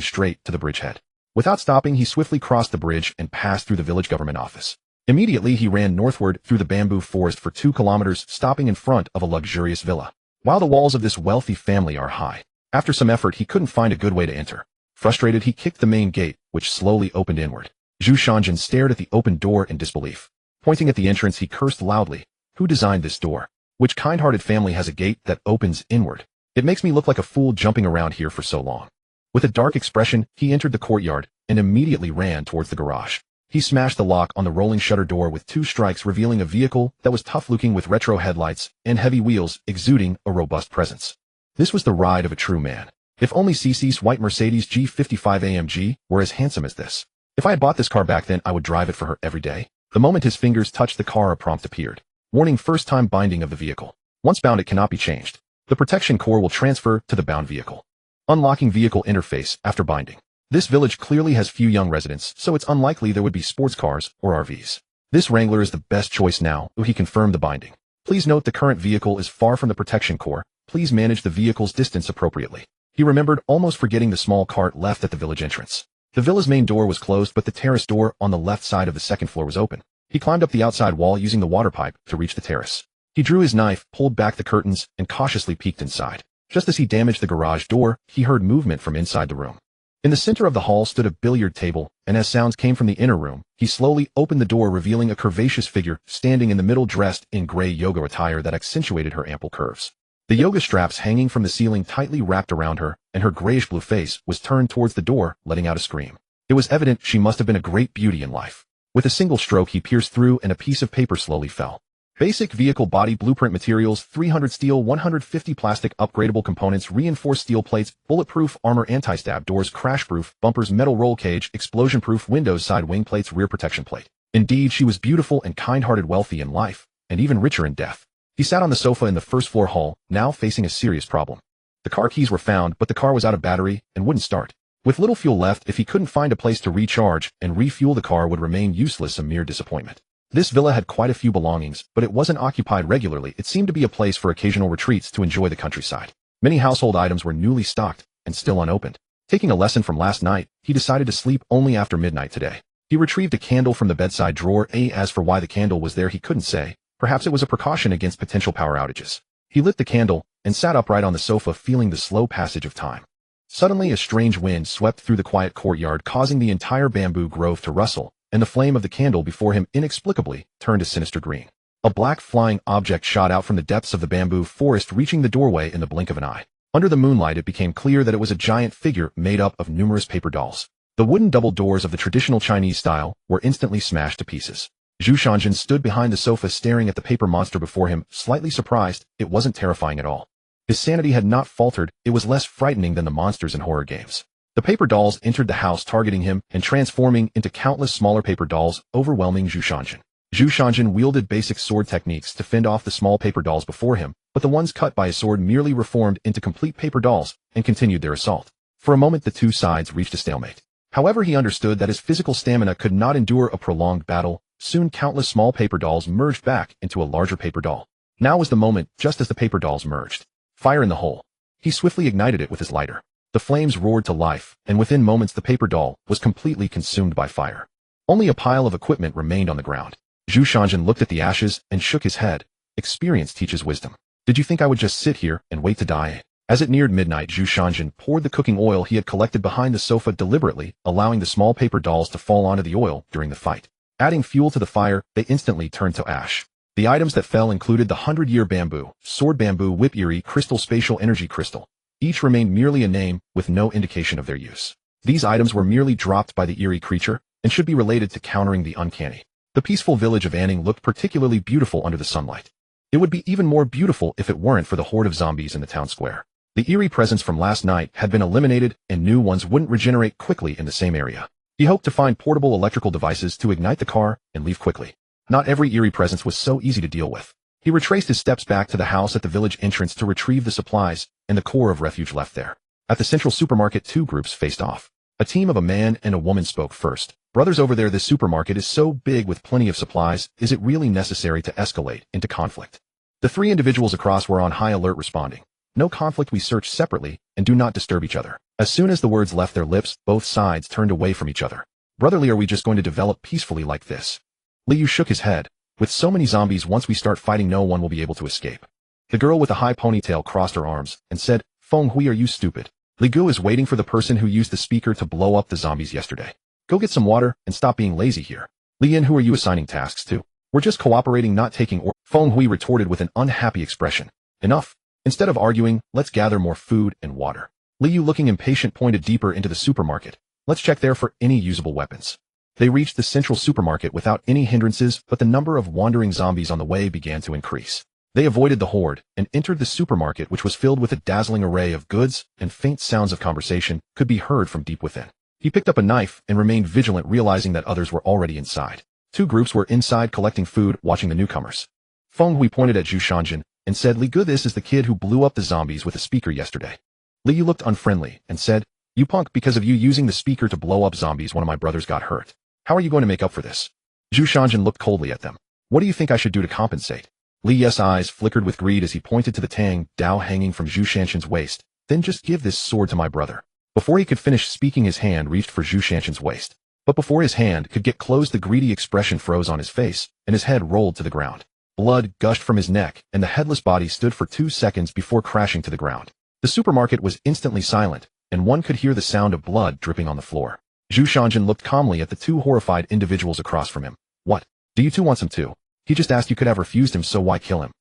straight to the bridgehead. Without stopping, he swiftly crossed the bridge and passed through the village government office. Immediately, he ran northward through the bamboo forest for 2 kilometers, stopping in front of a luxurious villa. While the walls of this wealthy family are high, after some effort, he couldn't find a good way to enter. Frustrated, he kicked the main gate, which slowly opened inward. Zhu Shanjin stared at the open door in disbelief. Pointing at the entrance, he cursed loudly. Who designed this door? Which kind-hearted family has a gate that opens inward? It makes me look like a fool jumping around here for so long. With a dark expression, he entered the courtyard and immediately ran towards the garage. He smashed the lock on the rolling shutter door with 2 strikes, revealing a vehicle that was tough-looking with retro headlights and heavy wheels, exuding a robust presence. This was the ride of a true man. If only Cece's white Mercedes G55 AMG were as handsome as this. If I had bought this car back then, I would drive it for her every day. The moment his fingers touched the car, a prompt appeared. Warning: first-time binding of the vehicle. Once bound, it cannot be changed. The protection core will transfer to the bound vehicle. Unlocking vehicle interface after binding. This village clearly has few young residents, so it's unlikely there would be sports cars or RVs. This Wrangler is the best choice now. He confirmed the binding. Please note the current vehicle is far from the protection core. Please manage the vehicle's distance appropriately. He remembered, almost forgetting the small cart left at the village entrance. The villa's main door was closed, but the terrace door on the left side of the second floor was open. He climbed up the outside wall using the water pipe to reach the terrace. He drew his knife, pulled back the curtains, and cautiously peeked inside. Just as he damaged the garage door, he heard movement from inside the room. In the center of the hall stood a billiard table, and as sounds came from the inner room, he slowly opened the door, revealing a curvaceous figure standing in the middle, dressed in gray yoga attire that accentuated her ample curves. The yoga straps hanging from the ceiling tightly wrapped around her, and her grayish-blue face was turned towards the door, letting out a scream. It was evident she must have been a great beauty in life. With a single stroke, he pierced through, and a piece of paper slowly fell. Basic vehicle body blueprint materials: 300 steel, 150 plastic. Upgradable components: reinforced steel plates, bulletproof armor, anti-stab doors, crash-proof bumpers, metal roll cage, explosion-proof windows, side wing plates, rear protection plate. Indeed, she was beautiful and kind-hearted, wealthy in life, and even richer in death. He sat on the sofa in the first-floor hall, now facing a serious problem. The car keys were found, but the car was out of battery and wouldn't start. With little fuel left, if he couldn't find a place to recharge and refuel, the car would remain useless, a mere disappointment. This villa had quite a few belongings, but it wasn't occupied regularly. It seemed to be a place for occasional retreats to enjoy the countryside. Many household items were newly stocked and still unopened. Taking a lesson from last night, he decided to sleep only after midnight today. He retrieved a candle from the bedside drawer. As for why the candle was there, he couldn't say. Perhaps it was a precaution against potential power outages. He lit the candle and sat upright on the sofa, feeling the slow passage of time. Suddenly, a strange wind swept through the quiet courtyard, causing the entire bamboo grove to rustle, and the flame of the candle before him inexplicably turned a sinister green. A black flying object shot out from the depths of the bamboo forest, reaching the doorway in the blink of an eye. Under the moonlight, it became clear that it was a giant figure made up of numerous paper dolls. The wooden double doors of the traditional Chinese style were instantly smashed to pieces. Zhu Shanjin stood behind the sofa, staring at the paper monster before him, slightly surprised. It wasn't terrifying at all. His sanity had not faltered. It was less frightening than the monsters in horror games. The paper dolls entered the house, targeting him and transforming into countless smaller paper dolls, overwhelming Zhu Shanjin. Zhu Shanjin wielded basic sword techniques to fend off the small paper dolls before him, but the ones cut by his sword merely reformed into complete paper dolls and continued their assault. For a moment, the two sides reached a stalemate. However, he understood that his physical stamina could not endure a prolonged battle. Soon, countless small paper dolls merged back into a larger paper doll. Now was the moment. Just as the paper dolls merged. Fire in the hole. He swiftly ignited it with his lighter. The flames roared to life, and within moments the paper doll was completely consumed by fire. Only a pile of equipment remained on the ground. Zhu Shanjin looked at the ashes and shook his head. Experience teaches wisdom. Did you think I would just sit here and wait to die? As it neared midnight, Zhu Shanjin poured the cooking oil he had collected behind the sofa, deliberately allowing the small paper dolls to fall onto the oil during the fight. Adding fuel to the fire, they instantly turned to ash. The items that fell included the 100-year bamboo, sword bamboo, whip eerie, crystal, spatial energy crystal. Each remained merely a name, with no indication of their use. These items were merely dropped by the eerie creature, and should be related to countering the uncanny. The peaceful village of Anning looked particularly beautiful under the sunlight. It would be even more beautiful if it weren't for the horde of zombies in the town square. The eerie presence from last night had been eliminated, and new ones wouldn't regenerate quickly in the same area. He hoped to find portable electrical devices to ignite the car and leave quickly. Not every eerie presence was so easy to deal with. He retraced his steps back to the house at the village entrance to retrieve the supplies and the core of refuge left there. At the central supermarket, two groups faced off. A team of a man and a woman spoke first. Brothers over there, this supermarket is so big with plenty of supplies, is it really necessary to escalate into conflict? The three individuals across were on high alert, responding. No conflict, we search separately and do not disturb each other. As soon as the words left their lips, both sides turned away from each other. Brotherly, are we just going to develop peacefully like this? Liu shook his head. With so many zombies, once we start fighting, no one will be able to escape. The girl with the high ponytail crossed her arms and said, Feng Hui, are you stupid? Li Gu is waiting for the person who used the speaker to blow up the zombies yesterday. Go get some water and stop being lazy here. Li Yin, who are you assigning tasks to? We're just cooperating, not taking orders. Feng Hui retorted with an unhappy expression. Enough. Instead of arguing, let's gather more food and water. Li Yu, looking impatient, pointed deeper into the supermarket. Let's check there for any usable weapons. They reached the central supermarket without any hindrances, but the number of wandering zombies on the way began to increase. They avoided the horde and entered the supermarket, which was filled with a dazzling array of goods, and faint sounds of conversation could be heard from deep within. He picked up a knife and remained vigilant, realizing that others were already inside. Two groups were inside collecting food, watching the newcomers. Feng Hui pointed at Zhu Shanjin and said, Li Gu, this is the kid who blew up the zombies with a speaker yesterday. Li Yu looked unfriendly and said, You punk, because of you using the speaker to blow up zombies, one of my brothers got hurt. How are you going to make up for this? Zhu Shanjin looked coldly at them. What do you think I should do to compensate? Li Ye's eyes flickered with greed as he pointed to the Tang Dao hanging from Zhu Shanjin's waist. Then just give this sword to my brother. Before he could finish speaking, his hand reached for Zhu Shanjin's waist. But before his hand could get close, the greedy expression froze on his face, and his head rolled to the ground. Blood gushed from his neck, and the headless body stood for 2 seconds before crashing to the ground. The supermarket was instantly silent, and one could hear the sound of blood dripping on the floor. Zhu Shanjin looked calmly at the two horrified individuals across from him. What? Do you two want some too? He just asked, you could have refused him, so why kill him?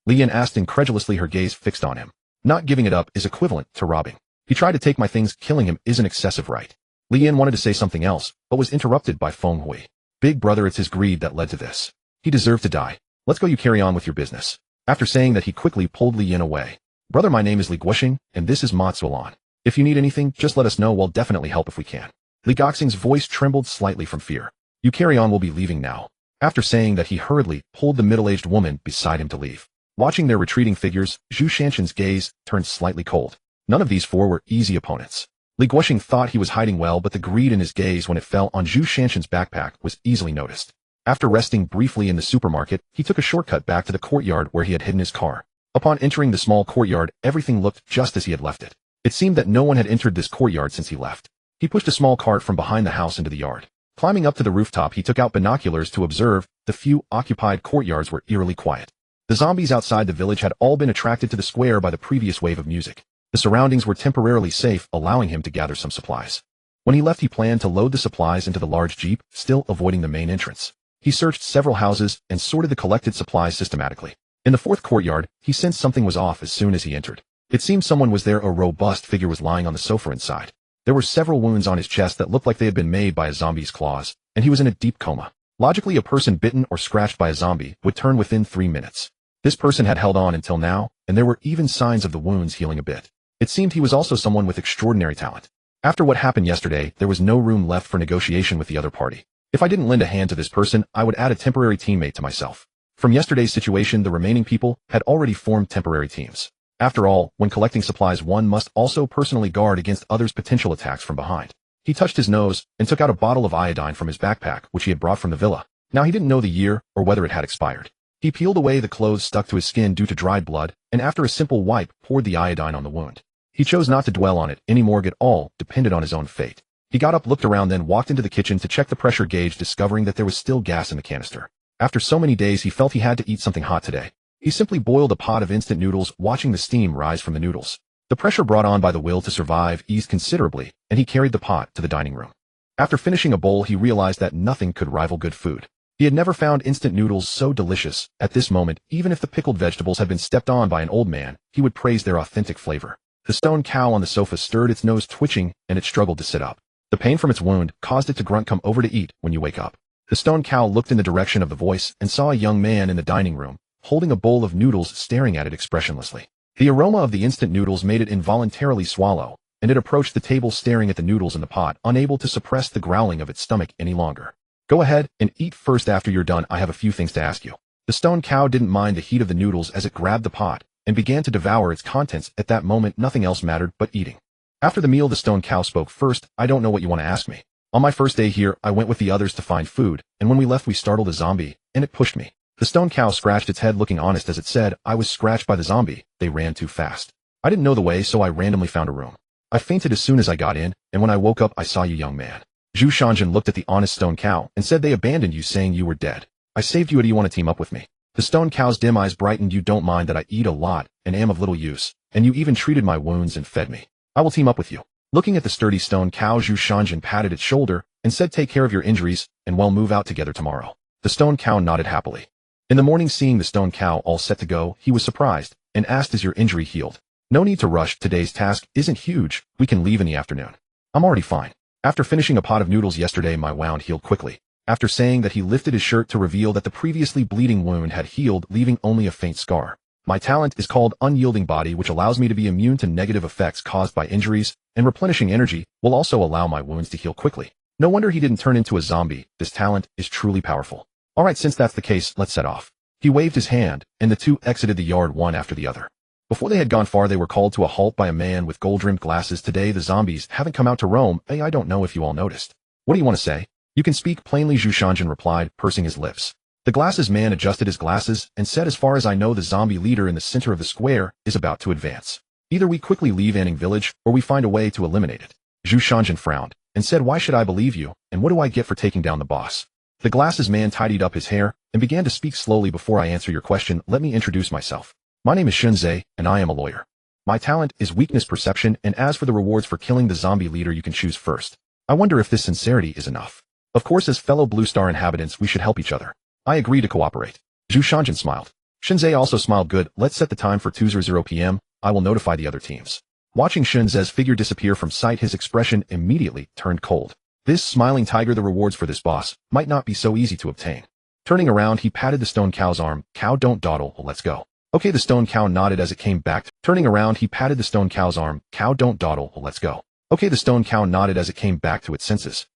Li Yin asked incredulously, her gaze fixed on him. Not giving it up is equivalent to robbing. He tried to take my things, killing him is an excessive right. Li Yin wanted to say something else, but was interrupted by Feng Hui. Big brother, it's his greed that led to this. He deserved to die. Let's go, you carry on with your business. After saying that, he quickly pulled Li Yin away. Brother, my name is Li Guoxing, and this is Ma Zuolan. If you need anything, just let us know, we'll definitely help if we can. Li Guoxing's voice trembled slightly from fear. You carry on, we'll be leaving now. After saying that, he hurriedly pulled the middle-aged woman beside him to leave. Watching their retreating figures, Zhu Shanjin's gaze turned slightly cold. None of these four were easy opponents. Li Guoxing thought he was hiding well, but the greed in his gaze when it fell on Zhu Shanjin's backpack was easily noticed. After resting briefly in the supermarket, he took a shortcut back to the courtyard where he had hidden his car. Upon entering the small courtyard, everything looked just as he had left it. It seemed that no one had entered this courtyard since he left. He pushed a small cart from behind the house into the yard. Climbing up to the rooftop, he took out binoculars to observe. The few occupied courtyards were eerily quiet. The zombies outside the village had all been attracted to the square by the previous wave of music. The surroundings were temporarily safe, allowing him to gather some supplies. When he left, he planned to load the supplies into the large jeep, still avoiding the main entrance. He searched several houses and sorted the collected supplies systematically. In the fourth courtyard, he sensed something was off as soon as he entered. It seemed someone was there. A robust figure was lying on the sofa inside. There were several wounds on his chest that looked like they had been made by a zombie's claws, and he was in a deep coma. Logically, a person bitten or scratched by a zombie would turn within 3 minutes. This person had held on until now, and there were even signs of the wounds healing a bit. It seemed he was also someone with extraordinary talent. After what happened yesterday, there was no room left for negotiation with the other party. If I didn't lend a hand to this person, I would add a temporary teammate to myself. From yesterday's situation, the remaining people had already formed temporary teams. After all, when collecting supplies, one must also personally guard against others' potential attacks from behind. He touched his nose and took out a bottle of iodine from his backpack, which he had brought from the villa. Now he didn't know the year or whether it had expired. He peeled away the clothes stuck to his skin due to dried blood, and after a simple wipe, poured the iodine on the wound. He chose not to dwell on it anymore. It all depended on his own fate. He got up, looked around, then walked into the kitchen to check the pressure gauge, discovering that there was still gas in the canister. After so many days, he felt he had to eat something hot today. He simply boiled a pot of instant noodles, watching the steam rise from the noodles. The pressure brought on by the will to survive eased considerably, and he carried the pot to the dining room. After finishing a bowl, he realized that nothing could rival good food. He had never found instant noodles so delicious. At this moment, even if the pickled vegetables had been stepped on by an old man, he would praise their authentic flavor. The stone cow on the sofa stirred, its nose twitching, and it struggled to sit up. The pain from its wound caused it to grunt, "Come over to eat when you wake up." The stone cow looked in the direction of the voice and saw a young man in the dining room, holding a bowl of noodles, staring at it expressionlessly. The aroma of the instant noodles made it involuntarily swallow, and it approached the table, staring at the noodles in the pot, unable to suppress the growling of its stomach any longer. "Go ahead and eat first. After you're done, I have a few things to ask you." The stone cow didn't mind the heat of the noodles as it grabbed the pot and began to devour its contents. At that moment, nothing else mattered but eating. After the meal, the stone cow spoke first. I don't know what you want to ask me. On my first day here, I went with the others to find food, and when we left we startled a zombie, and it pushed me. The stone cow scratched its head looking honest as it said, I was scratched by the zombie, they ran too fast. I didn't know the way, so I randomly found a room. I fainted as soon as I got in, and when I woke up I saw you, young man. Zhu Shanjin looked at the honest stone cow and said they abandoned you, saying you were dead. I saved you. Do you want to team up with me? The stone cow's dim eyes brightened. You don't mind that I eat a lot and am of little use, and you even treated my wounds and fed me. I will team up with you. Looking at the sturdy stone cow, Zhu Shanjin patted its shoulder and said, take care of your injuries, and we'll move out together tomorrow. The stone cow nodded happily. In the morning, seeing the stone cow all set to go, he was surprised and asked, is your injury healed? No need to rush, today's task isn't huge, we can leave in the afternoon. I'm already fine. After finishing a pot of noodles yesterday, my wound healed quickly. After saying that, he lifted his shirt to reveal that the previously bleeding wound had healed, leaving only a faint scar. My talent is called Unyielding Body, which allows me to be immune to negative effects caused by injuries, and replenishing energy will also allow my wounds to heal quickly. No wonder he didn't turn into a zombie. This talent is truly powerful. Alright, since that's the case, let's set off. He waved his hand, and the two exited the yard one after the other. Before they had gone far, they were called to a halt by a man with gold-rimmed glasses. Today the zombies haven't come out to roam. Hey, I don't know if you all noticed. What do you want to say? You can speak plainly, Zhu Shanjin replied, pursing his lips. The glasses man adjusted his glasses and said, as far as I know, the zombie leader in the center of the square is about to advance. Either we quickly leave Anning village, or we find a way to eliminate it. Zhu Shanjin frowned and said, why should I believe you, and what do I get for taking down the boss? The glasses man tidied up his hair and began to speak slowly. Before I answer your question, let me introduce myself. My name is Shunzei, and I am a lawyer. My talent is weakness perception, and as for the rewards for killing the zombie leader, you can choose first. I wonder if this sincerity is enough. Of course, as fellow Blue Star inhabitants, we should help each other. I agree to cooperate. Zhu Shanjin smiled. Shunzei also smiled. Good, let's set the time for 2:00 p.m. I will notify the other teams. Watching Shunzei's figure disappear from sight, his expression immediately turned cold. This smiling tiger, the rewards for this boss might not be so easy to obtain. Turning around, he patted the stone cow's arm. Cow, don't dawdle, let's go. Okay, the stone cow nodded as it came back. Turning around, he patted the stone cow's arm. Cow, don't dawdle, let's go. Okay, the stone cow nodded as it came back to its senses.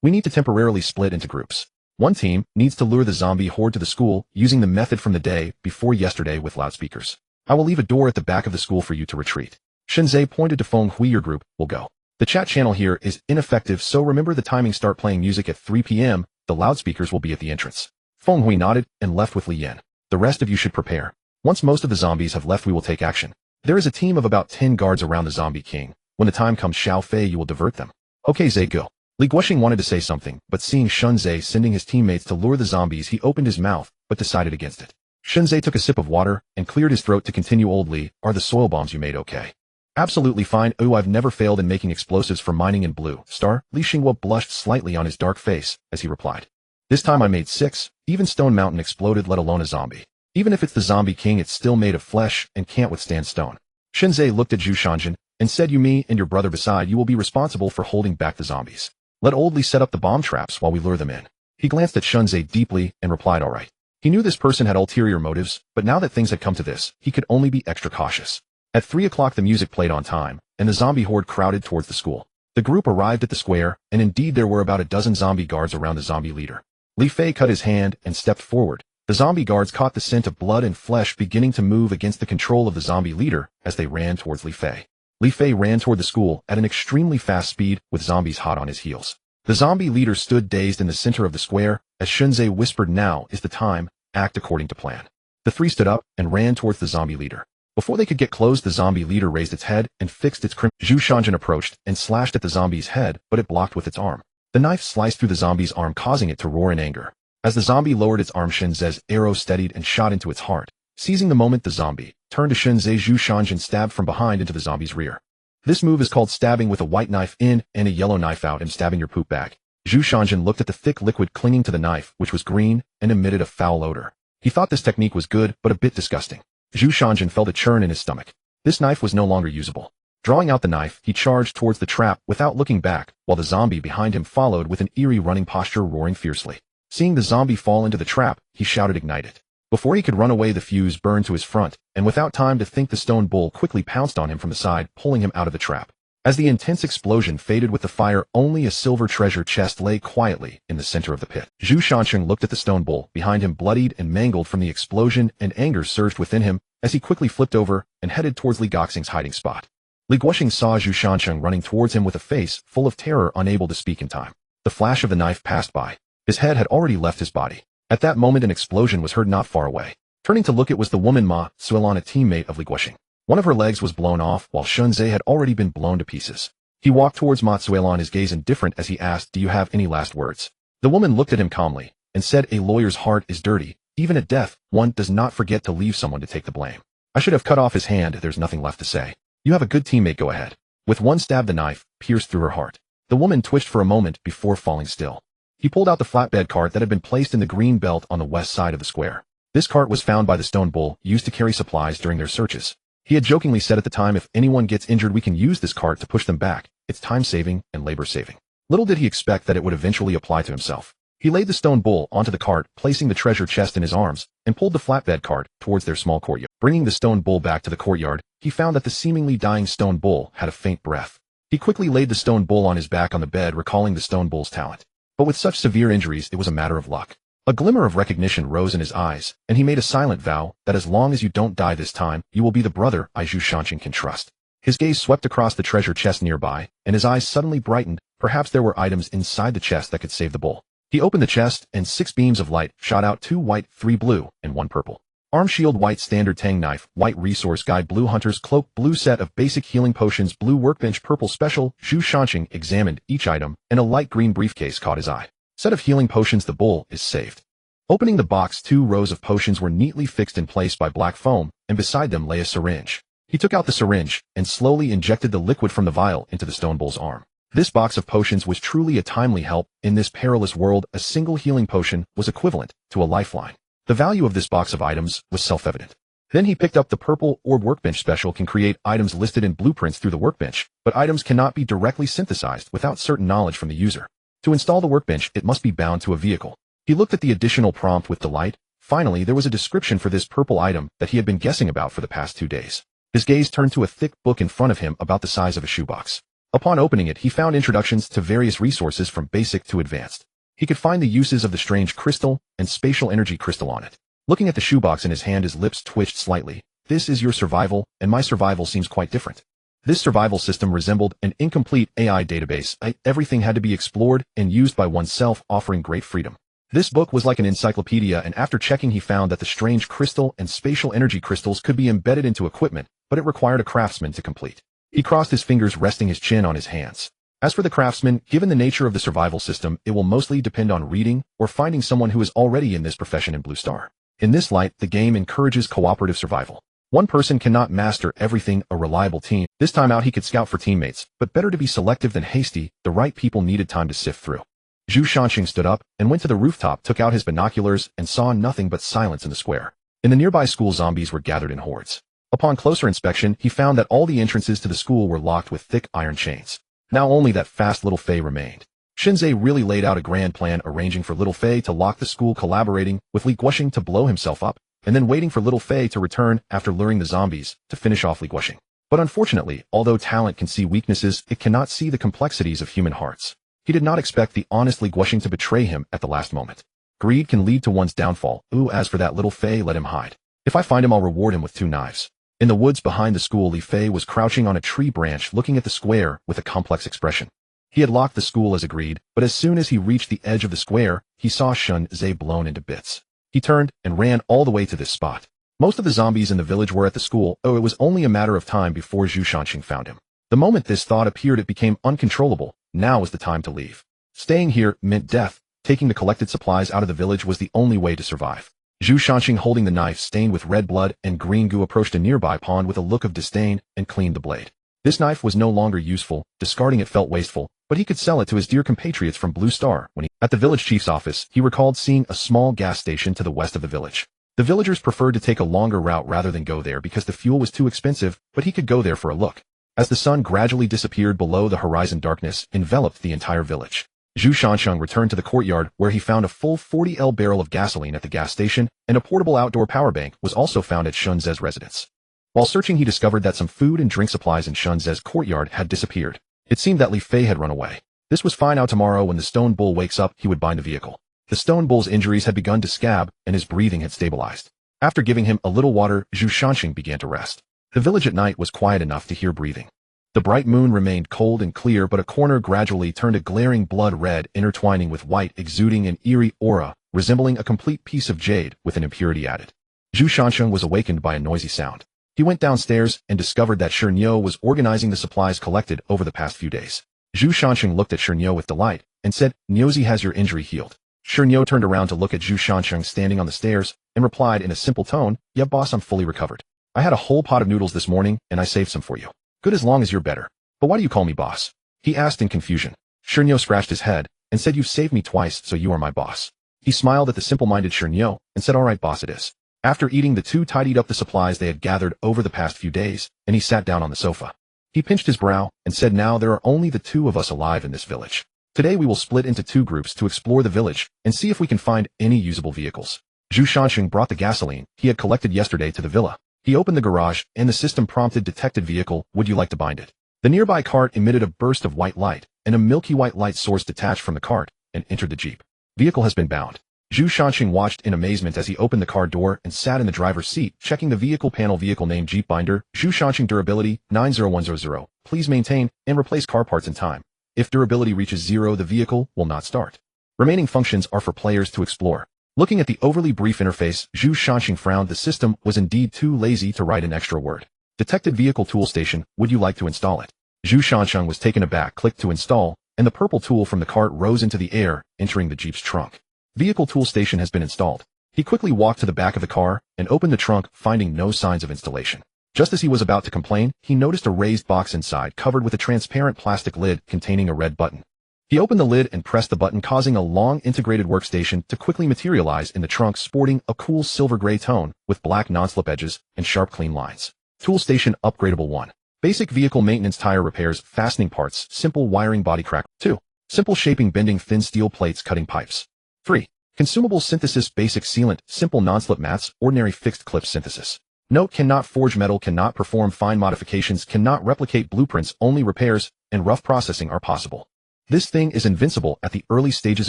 We need to temporarily split into groups. One team needs to lure the zombie horde to the school using the method from the day before yesterday with loudspeakers. I will leave a door at the back of the school for you to retreat. Shunzei pointed to Feng Hui. Your group will go. The chat channel here is ineffective, so remember the timing. Start playing music at 3 p.m. The loudspeakers will be at the entrance. Feng Hui nodded and left with Li Yan. The rest of you should prepare. Once most of the zombies have left, we will take action. There is a team of about 10 guards around the zombie king. When the time comes, Xiao Fei, you will divert them. Okay, Zhe, go. Li Guoxing wanted to say something, but seeing Shunzei sending his teammates to lure the zombies, he opened his mouth, but decided against it. Shunzei took a sip of water and cleared his throat to continue. Old Li, are the soil bombs you made okay? Absolutely fine. Ooh, I've never failed in making explosives for mining in Blue Star. Li Xinguo blushed slightly on his dark face as he replied. This time I made 6. Even Stone Mountain exploded, let alone a zombie. Even if it's the zombie king, it's still made of flesh and can't withstand stone. Shunzei looked at Zhu Shanjin and said, you, me, and your brother beside you will be responsible for holding back the zombies. Let Old Li set up the bomb traps while we lure them in. He glanced at Shunzei deeply and replied, all right. He knew this person had ulterior motives, but now that things had come to this, he could only be extra cautious. At 3 o'clock the music played on time, and the zombie horde crowded towards the school. The group arrived at the square, and indeed there were about a dozen zombie guards around the zombie leader. Li Fei cut his hand and stepped forward. The zombie guards caught the scent of blood and flesh beginning to move against the control of the zombie leader as they ran towards Li Fei. Li Fei ran toward the school at an extremely fast speed with zombies hot on his heels. The zombie leader stood dazed in the center of the square as Shunzei whispered, now is the time, act according to plan. The 3 stood up and ran towards the zombie leader. Before they could get close, the zombie leader raised its head and fixed its Zhu Shanjin approached and slashed at the zombie's head, but it blocked with its arm. The knife sliced through the zombie's arm, causing it to roar in anger. As the zombie lowered its arm, Shunzei's arrow steadied and shot into its heart. Seizing the moment, the zombie turned to Shunzei. Zhu Shanjin stabbed from behind into the zombie's rear. This move is called stabbing, with a white knife in and a yellow knife out, and stabbing your poop bag. Zhu Shanjin looked at the thick liquid clinging to the knife, which was green and emitted a foul odor. He thought this technique was good, but a bit disgusting. Zhu Shanjin felt a churn in his stomach. This knife was no longer usable. Drawing out the knife, he charged towards the trap without looking back, while the zombie behind him followed with an eerie running posture, roaring fiercely. Seeing the zombie fall into the trap, he shouted, ignite it. Before he could run away, the fuse burned to his front, and without time to think, the stone bull quickly pounced on him from the side, pulling him out of the trap. As the intense explosion faded with the fire, only a silver treasure chest lay quietly in the center of the pit. Zhu Shanqing looked at the stone bowl behind him, bloodied and mangled from the explosion, and anger surged within him as he quickly flipped over and headed towards Li Guoxing's hiding spot. Li Guoxing saw Zhu Shanqing running towards him with a face full of terror, unable to speak in time. The flash of the knife passed by. His head had already left his body. At that moment, an explosion was heard not far away. Turning to look, it was the woman Ma Suilan, a teammate of Li Guoxing. One of her legs was blown off, while Shunzhe had already been blown to pieces. He walked towards Ma Suilan, his gaze indifferent as he asked, "Do you have any last words?" The woman looked at him calmly and said, "A lawyer's heart is dirty. Even at death, one does not forget to leave someone to take the blame. I should have cut off his hand. There's nothing left to say. You have a good teammate, go ahead." With one stab, the knife pierced through her heart. The woman twitched for a moment before falling still. He pulled out the flatbed cart that had been placed in the green belt on the west side of the square. This cart was found by the stone bull, used to carry supplies during their searches. He had jokingly said at the time, "If anyone gets injured, we can use this cart to push them back. It's time-saving and labor-saving." Little did he expect that it would eventually apply to himself. He laid the stone bull onto the cart, placing the treasure chest in his arms, and pulled the flatbed cart towards their small courtyard. Bringing the stone bull back to the courtyard, he found that the seemingly dying stone bull had a faint breath. He quickly laid the stone bull on his back on the bed, recalling the stone bull's talent. But with such severe injuries, it was a matter of luck. A glimmer of recognition rose in his eyes, and he made a silent vow that as long as you don't die this time, you will be the brother Zhu Shanqing can trust. His gaze swept across the treasure chest nearby, and his eyes suddenly brightened. Perhaps there were items inside the chest that could save the bull. He opened the chest, and 6 beams of light shot out, 2 white, 3 blue, and 1 purple. Arm shield, white standard tang knife, white resource guide, blue hunter's cloak, blue set of basic healing potions, blue workbench, purple special. Zhu Shanqing examined each item, and a light green briefcase caught his eye. Set of healing potions, the bull is saved. Opening the box, 2 rows of potions were neatly fixed in place by black foam, and beside them lay a syringe. He took out the syringe and slowly injected the liquid from the vial into the stone bull's arm. This box of potions was truly a timely help. In this perilous world, a single healing potion was equivalent to a lifeline. The value of this box of items was self-evident. Then he picked up the purple orb. Workbench special can create items listed in blueprints through the workbench, but items cannot be directly synthesized without certain knowledge from the user. To install the workbench, it must be bound to a vehicle. He looked at the additional prompt with delight. Finally, there was a description for this purple item that he had been guessing about for the past 2 days. His gaze turned to a thick book in front of him about the size of a shoebox. Upon opening it, he found introductions to various resources from basic to advanced. He could find the uses of the strange crystal and spatial energy crystal on it. Looking at the shoebox in his hand, his lips twitched slightly. This is your survival, and my survival seems quite different. This survival system resembled an incomplete AI database. Everything had to be explored and used by oneself, offering great freedom. This book was like an encyclopedia, and after checking, he found that the strange crystal and spatial energy crystals could be embedded into equipment, but it required a craftsman to complete. He crossed his fingers, resting his chin on his hands. As for the craftsman, given the nature of the survival system, it will mostly depend on reading or finding someone who is already in this profession in Blue Star. In this light, the game encourages cooperative survival. One person cannot master everything. A reliable team. This time out, he could scout for teammates, but better to be selective than hasty. The right people needed time to sift through. Zhu Shanqing stood up and went to the rooftop, took out his binoculars, and saw nothing but silence in the square. In the nearby school, zombies were gathered in hordes. Upon closer inspection, he found that all the entrances to the school were locked with thick iron chains. Now only that fast little Fei remained. Shinzei really laid out a grand plan, arranging for little Fei to lock the school, collaborating with Li Guoxing to blow himself up, and then waiting for little Fei to return after luring the zombies to finish off Li Guoxing. But unfortunately, although talent can see weaknesses, it cannot see the complexities of human hearts. He did not expect the honest Li Guoxing to betray him at the last moment. Greed can lead to one's downfall. As for that little Fei, let him hide. If I find him, I'll reward him with 2 knives. In the woods behind the school, Li Fei was crouching on a tree branch, looking at the square with a complex expression. He had locked the school as agreed, but as soon as he reached the edge of the square, he saw Shunzhe blown into bits. He turned and ran all the way to this spot. Most of the zombies in the village were at the school. It was only a matter of time before Zhu Shanqing found him. The moment this thought appeared, it became uncontrollable. Now was the time to leave. Staying here meant death. Taking the collected supplies out of the village was the only way to survive. Zhu Shanqing, holding the knife stained with red blood and green goo, approached a nearby pond with a look of disdain and cleaned the blade. This knife was no longer useful. Discarding it felt wasteful, but he could sell it to his dear compatriots from Blue Star. At the village chief's office, he recalled seeing a small gas station to the west of the village. The villagers preferred to take a longer route rather than go there because the fuel was too expensive, but he could go there for a look. As the sun gradually disappeared below the horizon, darkness enveloped the entire village. Zhu Shanqing returned to the courtyard, where he found a full 40L barrel of gasoline at the gas station, and a portable outdoor power bank was also found at Shunzhe's residence. While searching, he discovered that some food and drink supplies in Shunze's courtyard had disappeared. It seemed that Li Fei had run away. This was fine. Now tomorrow when the stone bull wakes up, he would bind the vehicle. The stone bull's injuries had begun to scab, and his breathing had stabilized. After giving him a little water, Zhu Shanxing began to rest. The village at night was quiet enough to hear breathing. The bright moon remained cold and clear, but a corner gradually turned a glaring blood red, intertwining with white, exuding an eerie aura, resembling a complete piece of jade with an impurity added. Zhu Shanxing was awakened by a noisy sound. He went downstairs and discovered that Shernyo was organizing the supplies collected over the past few days. Zhu Shanxing looked at Shernyo with delight and said, "Nyozi has your injury healed." Shernyo turned around to look at Zhu Shanxing standing on the stairs and replied in a simple tone, "Yeah, boss, I'm fully recovered. I had a whole pot of noodles this morning and I saved some for you. Good as long as you're better. But why do you call me boss?" he asked in confusion. Shernyo scratched his head and said, "You've saved me twice, so you are my boss." He smiled at the simple-minded Shernyo and said, "All right, boss, it is." After eating, the two tidied up the supplies they had gathered over the past few days, and he sat down on the sofa. He pinched his brow and said, "Now there are only the two of us alive in this village. Today we will split into two groups to explore the village and see if we can find any usable vehicles." Zhu Shanxing brought the gasoline he had collected yesterday to the villa. He opened the garage, and the system prompted, "Detected vehicle, would you like to bind it?" The nearby cart emitted a burst of white light, and a milky white light source detached from the cart and entered the jeep. "Vehicle has been bound." Zhu Shanxing watched in amazement as he opened the car door and sat in the driver's seat, checking the vehicle panel. Vehicle name Jeep Binder, Zhu Shanxing durability 90100. Please maintain and replace car parts in time. If durability reaches 0, the vehicle will not start. Remaining functions are for players to explore. Looking at the overly brief interface, Zhu Shanxing frowned. The system was indeed too lazy to write an extra word. "Detected vehicle tool station, would you like to install it?" Zhu Shanxing was taken aback, clicked to install, and the purple tool from the cart rose into the air, entering the Jeep's trunk. Vehicle tool station has been installed. He quickly walked to the back of the car and opened the trunk, finding no signs of installation. Just as he was about to complain, he noticed a raised box inside covered with a transparent plastic lid containing a red button. He opened the lid and pressed the button, causing a long integrated workstation to quickly materialize in the trunk, sporting a cool silver gray tone with black non-slip edges and sharp clean lines. Tool station upgradable 1. Basic vehicle maintenance, tire repairs, fastening parts, simple wiring, body crack. 2. Simple shaping, bending thin steel plates, cutting pipes. 3. Consumable synthesis, basic sealant, simple non-slip mats, ordinary fixed clip synthesis. Note: cannot forge metal, cannot perform fine modifications, cannot replicate blueprints, only repairs and rough processing are possible. This thing is invincible at the early stages,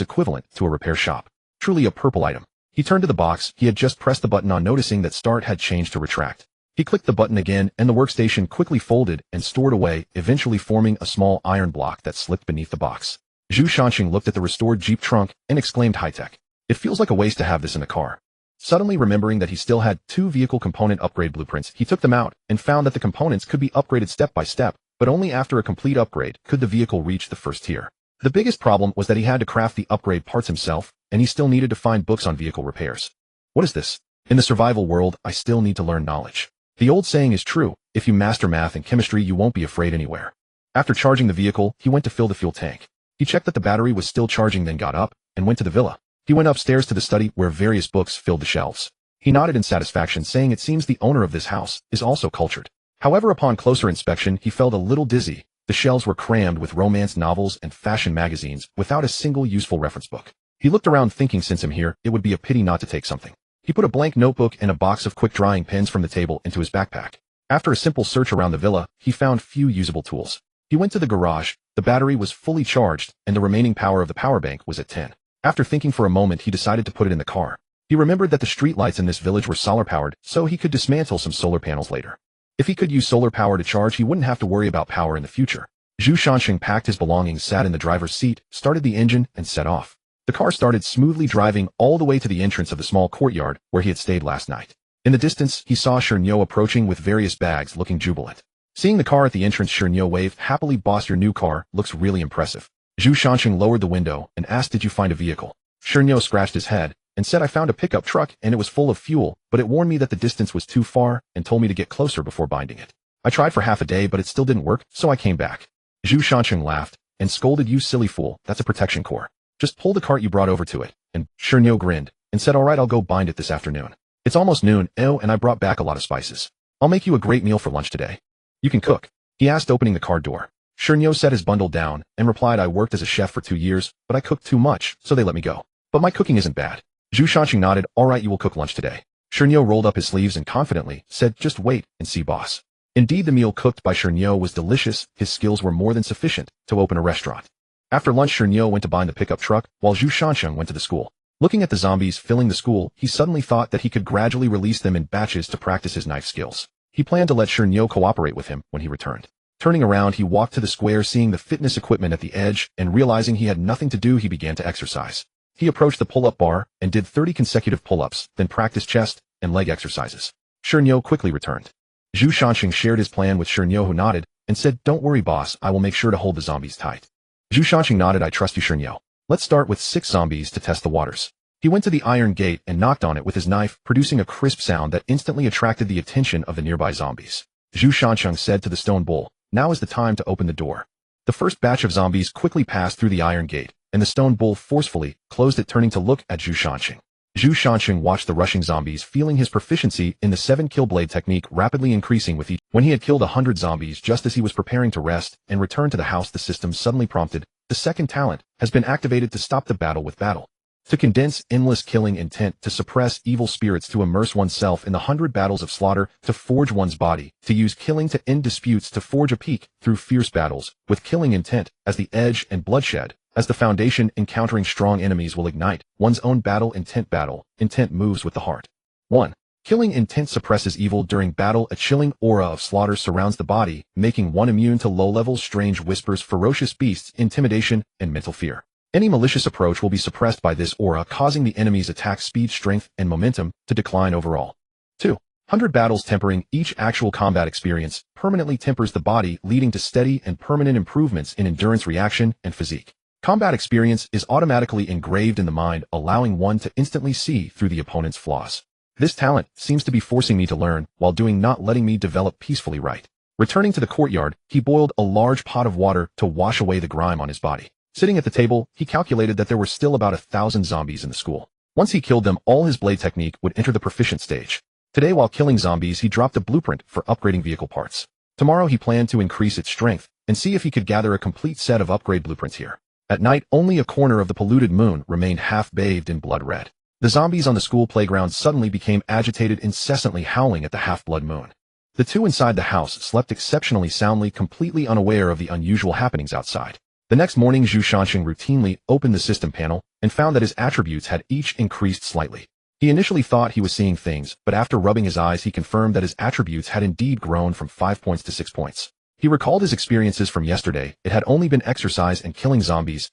equivalent to a repair shop. Truly a purple item. He turned to the box he had just pressed the button on, noticing that start had changed to retract. He clicked the button again, and the workstation quickly folded and stored away, eventually forming a small iron block that slipped beneath the box. Zhu Shanxing looked at the restored Jeep trunk and exclaimed, "High-tech. It feels like a waste to have this in the car." Suddenly remembering that he still had 2 vehicle component upgrade blueprints, he took them out and found that the components could be upgraded step by step, but only after a complete upgrade could the vehicle reach the first tier. The biggest problem was that he had to craft the upgrade parts himself, and he still needed to find books on vehicle repairs. What is this? In the survival world, I still need to learn knowledge. The old saying is true: if you master math and chemistry, you won't be afraid anywhere. After charging the vehicle, he went to fill the fuel tank. He checked that the battery was still charging, then got up and went to the villa. He went upstairs to the study where various books filled the shelves. He nodded in satisfaction, saying, "It seems the owner of this house is also cultured." However, upon closer inspection, he felt a little dizzy. The shelves were crammed with romance novels and fashion magazines without a single useful reference book. He looked around, thinking, since I'm here, it would be a pity not to take something. He put a blank notebook and a box of quick-drying pens from the table into his backpack. After a simple search around the villa, he found few usable tools. He went to the garage. The battery was fully charged, and the remaining power of the power bank was at 10. After thinking for a moment, he decided to put it in the car. He remembered that the street lights in this village were solar-powered, so he could dismantle some solar panels later. If he could use solar power to charge, he wouldn't have to worry about power in the future. Zhu Shanxing packed his belongings, sat in the driver's seat, started the engine, and set off. The car started smoothly, driving all the way to the entrance of the small courtyard where he had stayed last night. In the distance, he saw Shernyo approaching with various bags, looking jubilant. Seeing the car at the entrance, Shernyo waved happily. "Boss, your new car looks really impressive." Zhu Shanxing lowered the window and asked, "Did you find a vehicle?" Shernyo scratched his head and said, "I found a pickup truck and it was full of fuel, but it warned me that the distance was too far and told me to get closer before binding it. I tried for half a day, but it still didn't work, so I came back." Zhu Shanxing laughed and scolded, "You silly fool, that's a protection core. Just pull the cart you brought over to it." And Shernyo grinned and said, "All right, I'll go bind it this afternoon. It's almost noon, and I brought back a lot of spices. I'll make you a great meal for lunch today." "You can cook?" he asked, opening the car door. Shernyo set his bundle down and replied, "I worked as a chef for 2 years, but I cooked too much, so they let me go. But my cooking isn't bad." Zhu Shanxing nodded. "All right, you will cook lunch today." Shernyo rolled up his sleeves and confidently said, "Just wait and see, boss." Indeed, the meal cooked by Shernyo was delicious. His skills were more than sufficient to open a restaurant. After lunch, Shernyo went to bind the pickup truck, while Zhu Shansheng went to the school. Looking at the zombies filling the school, he suddenly thought that he could gradually release them in batches to practice his knife skills. He planned to let Shernyo cooperate with him when he returned. Turning around, he walked to the square, seeing the fitness equipment at the edge, and realizing he had nothing to do, he began to exercise. He approached the pull-up bar and did 30 consecutive pull-ups, then practiced chest and leg exercises. Shernyo quickly returned. Zhu Shansheng shared his plan with Shernyo, who nodded and said, "Don't worry, boss, I will make sure to hold the zombies tight." Zhu Shansheng nodded. "I trust you, Shernyo. Let's start with 6 zombies to test the waters." He went to the iron gate and knocked on it with his knife, producing a crisp sound that instantly attracted the attention of the nearby zombies. Zhu Shansheng said to the stone bull, "Now is the time to open the door." The first batch of zombies quickly passed through the iron gate, and the stone bull forcefully closed it, turning to look at Zhu Shansheng. Zhu Shansheng watched the rushing zombies, feeling his proficiency in the 7-kill blade technique rapidly increasing with each. When he had killed 100 zombies just as he was preparing to rest and return to the house, the system suddenly prompted, "The second talent has been activated to stop the battle with battle." To condense endless killing intent, to suppress evil spirits, to immerse oneself in the 100 battles of slaughter, to forge one's body, to use killing to end disputes, to forge a peak through fierce battles, with killing intent as the edge and bloodshed as the foundation. Encountering strong enemies will ignite one's own battle intent. Battle intent moves with the heart. 1. Killing intent suppresses evil during battle. A chilling aura of slaughter surrounds the body, making one immune to low levels, strange whispers, ferocious beasts, intimidation, and mental fear. Any malicious approach will be suppressed by this aura, causing the enemy's attack speed, strength, and momentum to decline overall. 2. 100 battles. Tempering. Each actual combat experience permanently tempers the body, leading to steady and permanent improvements in endurance, reaction, and physique. Combat experience is automatically engraved in the mind, allowing one to instantly see through the opponent's flaws. This talent seems to be forcing me to learn while doing, not letting me develop peacefully. Right. Returning to the courtyard, he boiled a large pot of water to wash away the grime on his body. Sitting at the table, he calculated that there were still about 1,000 zombies in the school. Once he killed them all, his blade technique would enter the proficient stage. Today, while killing zombies, he dropped a blueprint for upgrading vehicle parts. Tomorrow, he planned to increase its strength and see if he could gather a complete set of upgrade blueprints here. At night, only a corner of the polluted moon remained half bathed in blood red. The zombies on the school playground suddenly became agitated, incessantly howling at the half-blood moon. The two inside the house slept exceptionally soundly, completely unaware of the unusual happenings outside. The next morning, Zhu Shansheng routinely opened the system panel and found that his attributes had each increased slightly. He initially thought he was seeing things, but after rubbing his eyes, he confirmed that his attributes had indeed grown from 5 points to 6 points. He recalled his experiences from yesterday. It had only been exercise and killing zombies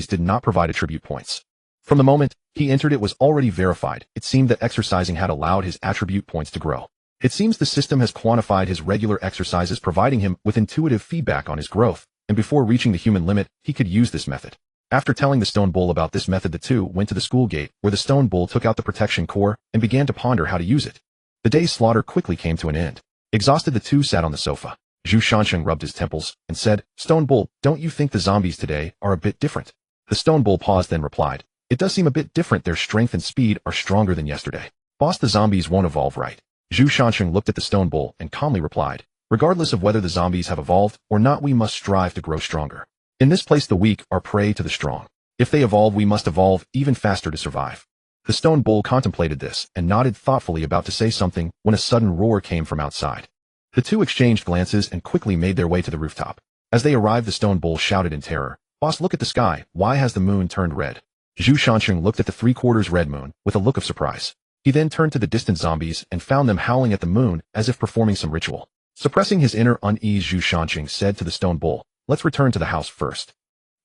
did not provide attribute points. From the moment he entered, it was already verified. It seemed that exercising had allowed his attribute points to grow. It seems the system has quantified his regular exercises, providing him with intuitive feedback on his growth, and before reaching the human limit, he could use this method. After telling the stone bull about this method, the two went to the school gate, where the stone bull took out the protection core and began to ponder how to use it. The day's slaughter quickly came to an end. Exhausted, the two sat on the sofa. Zhu Shansheng rubbed his temples and said, "Stone bull, don't you think the zombies today are a bit different?" The stone bull paused, then replied, "It does seem a bit different. Their strength and speed are stronger than yesterday. Boss, the zombies won't evolve, right?" Zhu Shansheng looked at the stone bull and calmly replied, "Regardless of whether the zombies have evolved or not, we must strive to grow stronger. In this place, the weak are prey to the strong. If they evolve, we must evolve even faster to survive." The stone bull contemplated this and nodded thoughtfully, about to say something, when a sudden roar came from outside. The two exchanged glances and quickly made their way to the rooftop. As they arrived, the stone bull shouted in terror, "Boss, look at the sky. Why has the moon turned red?" Zhu Shansheng looked at the 3/4 red moon with a look of surprise. He then turned to the distant zombies and found them howling at the moon as if performing some ritual. Suppressing his inner unease, Zhu Shansheng said to the stone bull, "Let's return to the house first."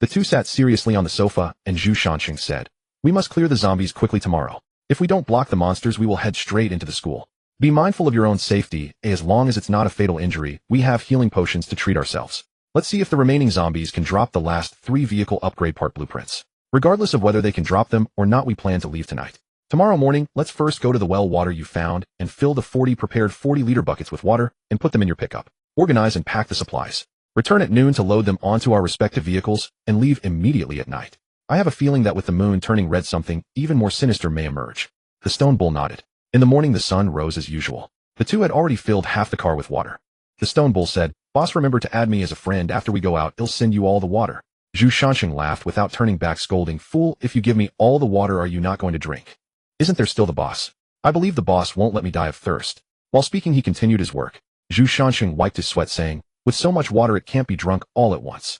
The two sat seriously on the sofa, and Zhu Shansheng said, "We must clear the zombies quickly tomorrow. If we don't block the monsters, we will head straight into the school. Be mindful of your own safety. As long as it's not a fatal injury, we have healing potions to treat ourselves. Let's see if the remaining zombies can drop the last 3 vehicle upgrade part blueprints. Regardless of whether they can drop them or not, we plan to leave tonight. Tomorrow morning, let's first go to the well water you found and fill the 40 prepared 40-liter buckets with water and put them in your pickup. Organize and pack the supplies. Return at noon to load them onto our respective vehicles and leave immediately at night. I have a feeling that with the moon turning red, something even more sinister may emerge." The stone bull nodded. In the morning, the sun rose as usual. The two had already filled half the car with water. The stone bull said, "Boss, remember to add me as a friend after we go out. I'll send you all the water." Zhu Shansheng laughed without turning back, scolding, "Fool, if you give me all the water, are you not going to drink? Isn't there still the boss?" I believe the boss won't let me die of thirst. While speaking, he continued his work. Zhu Shanxing wiped his sweat, saying, with so much water it can't be drunk all at once.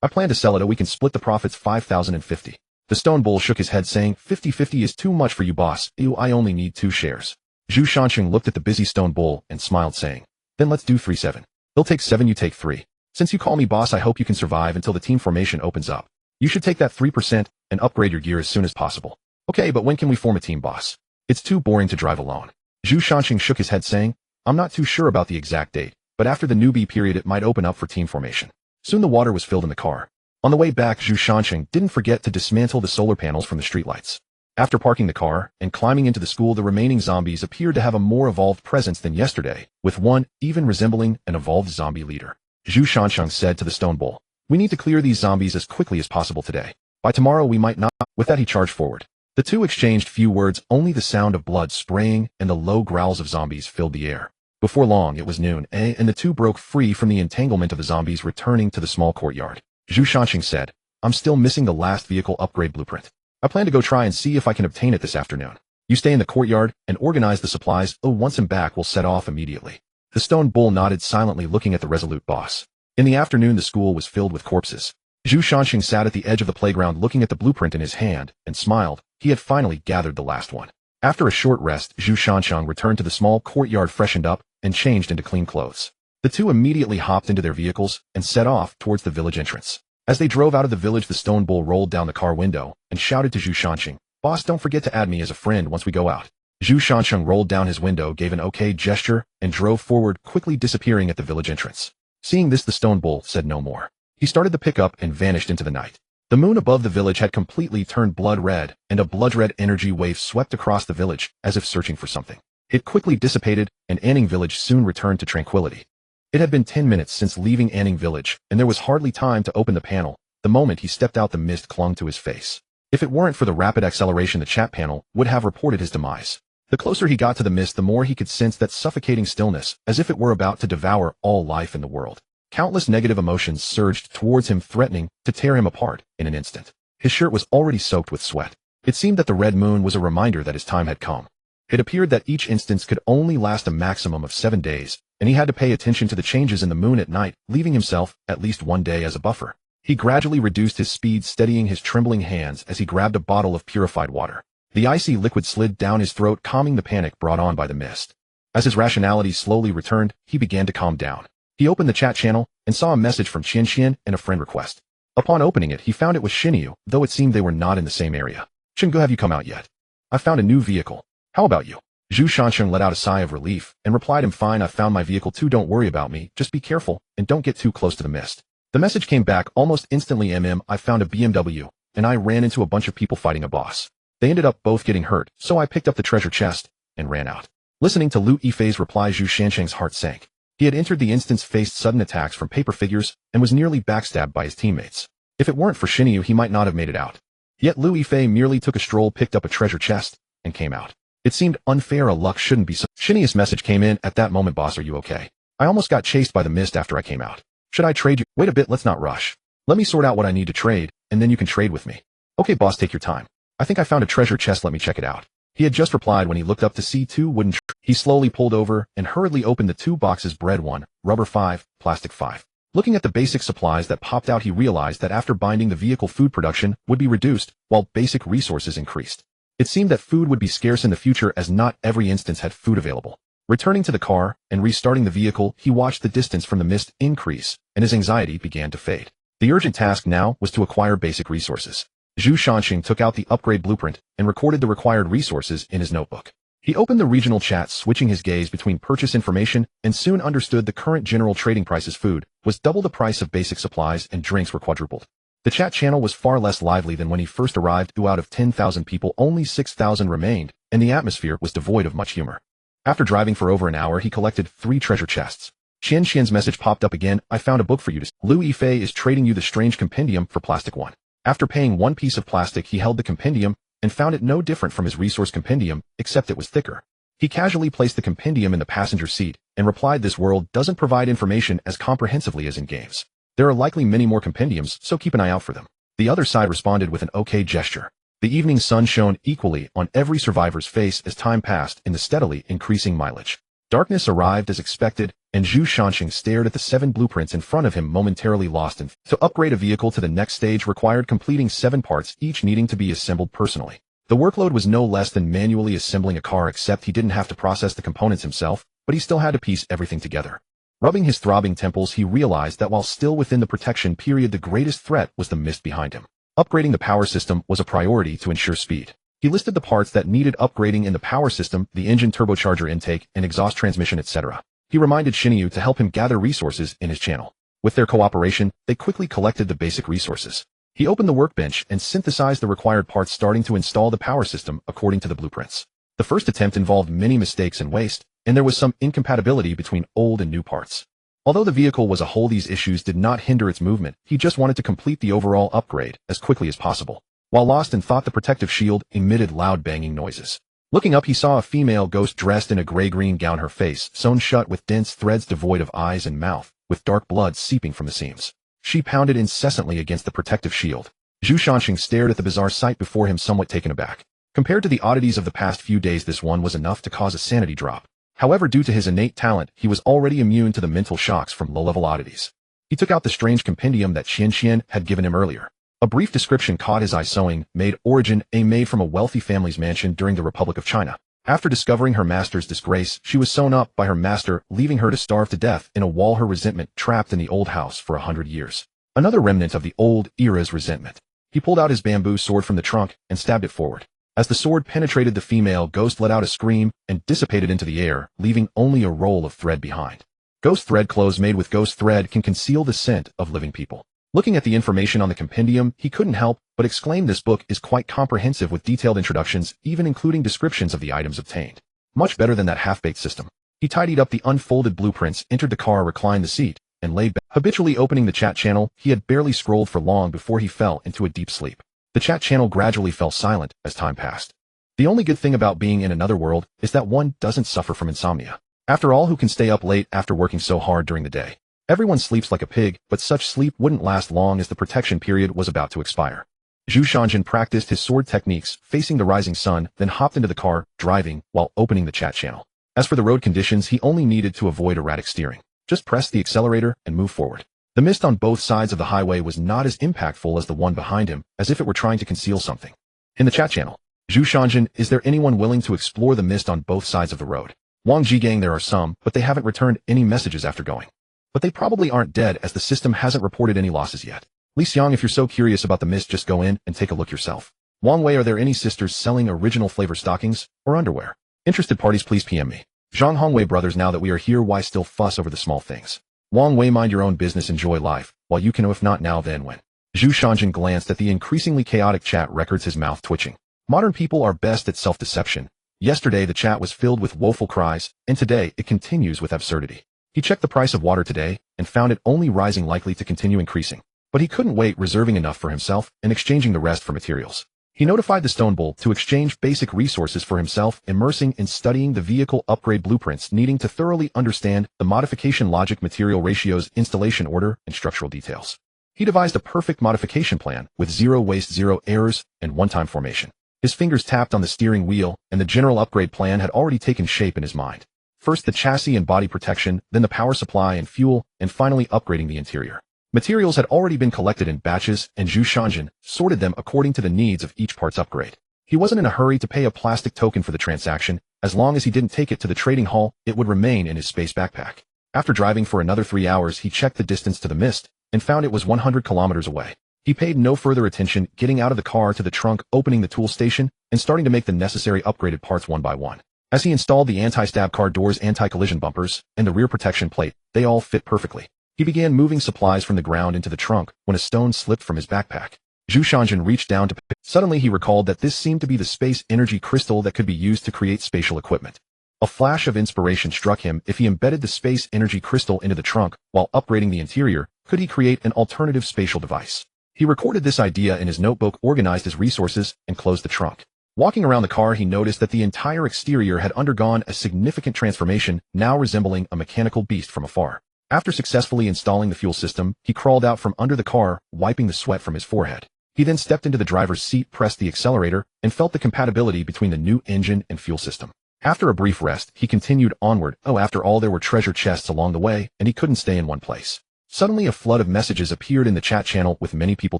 I plan to sell it, or we can split the profits 5,050. The stone bull shook his head, saying, 50-50 is too much for you, boss. I only need 2 shares. Zhu Shanxing looked at the busy stone bull and smiled, saying, then let's do 3-7. He'll take 7, you take 3. Since you call me boss, I hope you can survive until the team formation opens up. You should take that 3% and upgrade your gear as soon as possible. Okay, but when can we form a team, boss? It's too boring to drive alone. Zhu Shanxing shook his head, saying, I'm not too sure about the exact date, but after the newbie period it might open up for team formation. Soon the water was filled in the car. On the way back, Zhu Shanxing didn't forget to dismantle the solar panels from the streetlights. After parking the car and climbing into the school, the remaining zombies appeared to have a more evolved presence than yesterday, with one even resembling an evolved zombie leader. Zhu Shanxing said to the stone bull, we need to clear these zombies as quickly as possible today. By tomorrow we might not. With that he charged forward. The two exchanged few words, only the sound of blood spraying and the low growls of zombies filled the air. Before long it was noon, and the two broke free from the entanglement of the zombies, returning to the small courtyard. Zhu Shanxing said, I'm still missing the last vehicle upgrade blueprint. I plan to go try and see if I can obtain it this afternoon. You stay in the courtyard and organize the supplies. Once I'm back we'll set off immediately. The stone bull nodded silently, looking at the resolute boss. In the afternoon the school was filled with corpses. Zhu Shanxing sat at the edge of the playground looking at the blueprint in his hand and smiled. He had finally gathered the last one. After a short rest, Zhu Shanxing returned to the small courtyard, freshened up, and changed into clean clothes. The two immediately hopped into their vehicles and set off towards the village entrance. As they drove out of the village, the stone bull rolled down the car window and shouted to Zhu Shanxing, boss, don't forget to add me as a friend once we go out. Zhu Shanxing rolled down his window, gave an okay gesture, and drove forward, quickly disappearing at the village entrance. Seeing this, the stone bull said no more. He started the pickup and vanished into the night. The moon above the village had completely turned blood red, and a blood-red energy wave swept across the village, as if searching for something. It quickly dissipated, and Anning Village soon returned to tranquility. It had been 10 minutes since leaving Anning Village, and there was hardly time to open the panel. The moment he stepped out, the mist clung to his face. If it weren't for the rapid acceleration, the chat panel would have reported his demise. The closer he got to the mist, the more he could sense that suffocating stillness, as if it were about to devour all life in the world. Countless negative emotions surged towards him, threatening to tear him apart in an instant. His shirt was already soaked with sweat. It seemed that the red moon was a reminder that his time had come. It appeared that each instance could only last a maximum of 7 days, and he had to pay attention to the changes in the moon at night, leaving himself at least 1 day as a buffer. He gradually reduced his speed, steadying his trembling hands as he grabbed a bottle of purified water. The icy liquid slid down his throat, calming the panic brought on by the mist. As his rationality slowly returned, he began to calm down. He opened the chat channel and saw a message from Qian and a friend request. Upon opening it, he found it was Xinyu, though it seemed they were not in the same area. Xingu, have you come out yet? I found a new vehicle. How about you? Zhu Shanxing let out a sigh of relief and replied, I'm fine, I found my vehicle too, don't worry about me, just be careful and don't get too close to the mist. The message came back almost instantly, I found a BMW, and I ran into a bunch of people fighting a boss. They ended up both getting hurt, so I picked up the treasure chest and ran out. Listening to Lu Yifei's reply, Zhu Shanxing's heart sank. He had entered the instance, faced sudden attacks from paper figures, and was nearly backstabbed by his teammates. If it weren't for Xinyu, he might not have made it out. Yet Lu Yifei merely took a stroll, picked up a treasure chest, and came out. It seemed unfair, a luck shouldn't be so. Xinyi's message came in at that moment, boss, are you okay? I almost got chased by the mist after I came out. Should I trade you? Wait a bit, let's not rush. Let me sort out what I need to trade, and then you can trade with me. Okay boss, take your time. I think I found a treasure chest, let me check it out. He had just replied when he looked up to see 2 wooden He slowly pulled over and hurriedly opened the 2 boxes, bread 1, rubber 5, plastic 5. Looking at the basic supplies that popped out, he realized that after binding the vehicle, food production would be reduced, while basic resources increased. It seemed that food would be scarce in the future, as not every instance had food available. Returning to the car and restarting the vehicle, he watched the distance from the mist increase, and his anxiety began to fade. The urgent task now was to acquire basic resources. Zhu Shanxing took out the upgrade blueprint and recorded the required resources in his notebook. He opened the regional chat, switching his gaze between purchase information, and soon understood the current general trading prices. Food was double the price of basic supplies, and drinks were quadrupled. The chat channel was far less lively than when he first arrived. Out of 10,000 people, only 6,000 remained, and the atmosphere was devoid of much humor. After driving for over an hour, he collected 3 treasure chests. Qian's message popped up again, I found a book for you to. Lu Yifei is trading you the strange compendium for plastic 1. After paying 1 piece of plastic, he held the compendium and found it no different from his resource compendium, except it was thicker. He casually placed the compendium in the passenger seat and replied, this world doesn't provide information as comprehensively as in games. There are likely many more compendiums, so keep an eye out for them. The other side responded with an okay gesture. The evening sun shone equally on every survivor's face as time passed in the steadily increasing mileage. Darkness arrived as expected, and Zhu Shanxing stared at the 7 blueprints in front of him, momentarily lost in. To upgrade a vehicle to the next stage required completing 7 parts, each needing to be assembled personally. The workload was no less than manually assembling a car, except he didn't have to process the components himself, but he still had to piece everything together. Rubbing his throbbing temples, he realized that while still within the protection period, the greatest threat was the mist behind him. Upgrading the power system was a priority to ensure speed. He listed the parts that needed upgrading in the power system, the engine, turbocharger intake, and exhaust transmission, etc. He reminded Xinyu to help him gather resources in his channel. With their cooperation, they quickly collected the basic resources. He opened the workbench and synthesized the required parts, starting to install the power system according to the blueprints. The first attempt involved many mistakes and waste, and there was some incompatibility between old and new parts. Although the vehicle was a whole, these issues did not hinder its movement. He just wanted to complete the overall upgrade as quickly as possible. While lost in thought, the protective shield emitted loud banging noises. Looking up, he saw a female ghost dressed in a gray-green gown, her face sewn shut with dense threads devoid of eyes and mouth, with dark blood seeping from the seams. She pounded incessantly against the protective shield. Zhu Shanxing stared at the bizarre sight before him, somewhat taken aback. Compared to the oddities of the past few days, this one was enough to cause a sanity drop. However, due to his innate talent, he was already immune to the mental shocks from low-level oddities. He took out the strange compendium that Qian had given him earlier. A brief description caught his eye: sewing, maid, origin, a maid from a wealthy family's mansion during the Republic of China. After discovering her master's disgrace, she was sewn up by her master, leaving her to starve to death in a wall, her resentment trapped in the old house for 100 years. Another remnant of the old era's resentment. He pulled out his bamboo sword from the trunk and stabbed it forward. As the sword penetrated, the female ghost let out a scream and dissipated into the air, leaving only a roll of thread behind. Ghost thread clothes made with ghost thread can conceal the scent of living people. Looking at the information on the compendium, he couldn't help but exclaim, this book is quite comprehensive, with detailed introductions, even including descriptions of the items obtained. Much better than that half-baked system. He tidied up the unfolded blueprints, entered the car, reclined the seat, and laid back. Habitually opening the chat channel, he had barely scrolled for long before he fell into a deep sleep. The chat channel gradually fell silent as time passed. The only good thing about being in another world is that one doesn't suffer from insomnia. After all, who can stay up late after working so hard during the day? Everyone sleeps like a pig, but such sleep wouldn't last long as the protection period was about to expire. Zhu Shanxing practiced his sword techniques, facing the rising sun, then hopped into the car, driving, while opening the chat channel. As for the road conditions, he only needed to avoid erratic steering. Just press the accelerator and move forward. The mist on both sides of the highway was not as impactful as the one behind him, as if it were trying to conceal something. In the chat channel, Zhu Shanxing, is there anyone willing to explore the mist on both sides of the road? Wang Jigang, there are some, but they haven't returned any messages after going. But they probably aren't dead, as the system hasn't reported any losses yet. Li Xiang, if you're so curious about the mist, just go in and take a look yourself. Wang Wei, are there any sisters selling original flavor stockings or underwear? Interested parties, please PM me. Zhang Hongwei, brothers, now that we are here, why still fuss over the small things? Wang Wei, mind your own business, enjoy life, while you can, if not now then when. Zhu Shanxing glanced at the increasingly chaotic chat records, his mouth twitching. Modern people are best at self-deception. Yesterday the chat was filled with woeful cries, and today it continues with absurdity. He checked the price of water today, and found it only rising, likely to continue increasing. But he couldn't wait, reserving enough for himself and exchanging the rest for materials. He notified the Stone Bull to exchange basic resources for himself, immersing in studying the vehicle upgrade blueprints, needing to thoroughly understand the modification logic, material ratios, installation order, and structural details. He devised a perfect modification plan with zero waste, zero errors, and one-time formation. His fingers tapped on the steering wheel, and the general upgrade plan had already taken shape in his mind. First the chassis and body protection, then the power supply and fuel, and finally upgrading the interior. Materials had already been collected in batches, and Zhu Shanxing sorted them according to the needs of each part's upgrade. He wasn't in a hurry to pay a plastic token for the transaction. As long as he didn't take it to the trading hall, it would remain in his space backpack. After driving for another 3 hours, he checked the distance to the mist, and found it was 100 kilometers away. He paid no further attention, getting out of the car to the trunk, opening the tool station, and starting to make the necessary upgraded parts one by one. As he installed the anti-stab car doors, anti-collision bumpers, and the rear protection plate, they all fit perfectly. He began moving supplies from the ground into the trunk when a stone slipped from his backpack. Zhu Shanxing reached down to pick it. Suddenly he recalled that this seemed to be the space energy crystal that could be used to create spatial equipment. A flash of inspiration struck him. If he embedded the space energy crystal into the trunk while upgrading the interior, could he create an alternative spatial device? He recorded this idea in his notebook, organized his resources, and closed the trunk. Walking around the car, he noticed that the entire exterior had undergone a significant transformation, now resembling a mechanical beast from afar. After successfully installing the fuel system, he crawled out from under the car, wiping the sweat from his forehead. He He then stepped into the driver's seat, pressed the accelerator, and felt the compatibility between the new engine and fuel system. After a brief rest, he continued onward. After all, there were treasure chests along the way, and he couldn't stay in one place. Suddenly, a flood of messages appeared in the chat channel with many people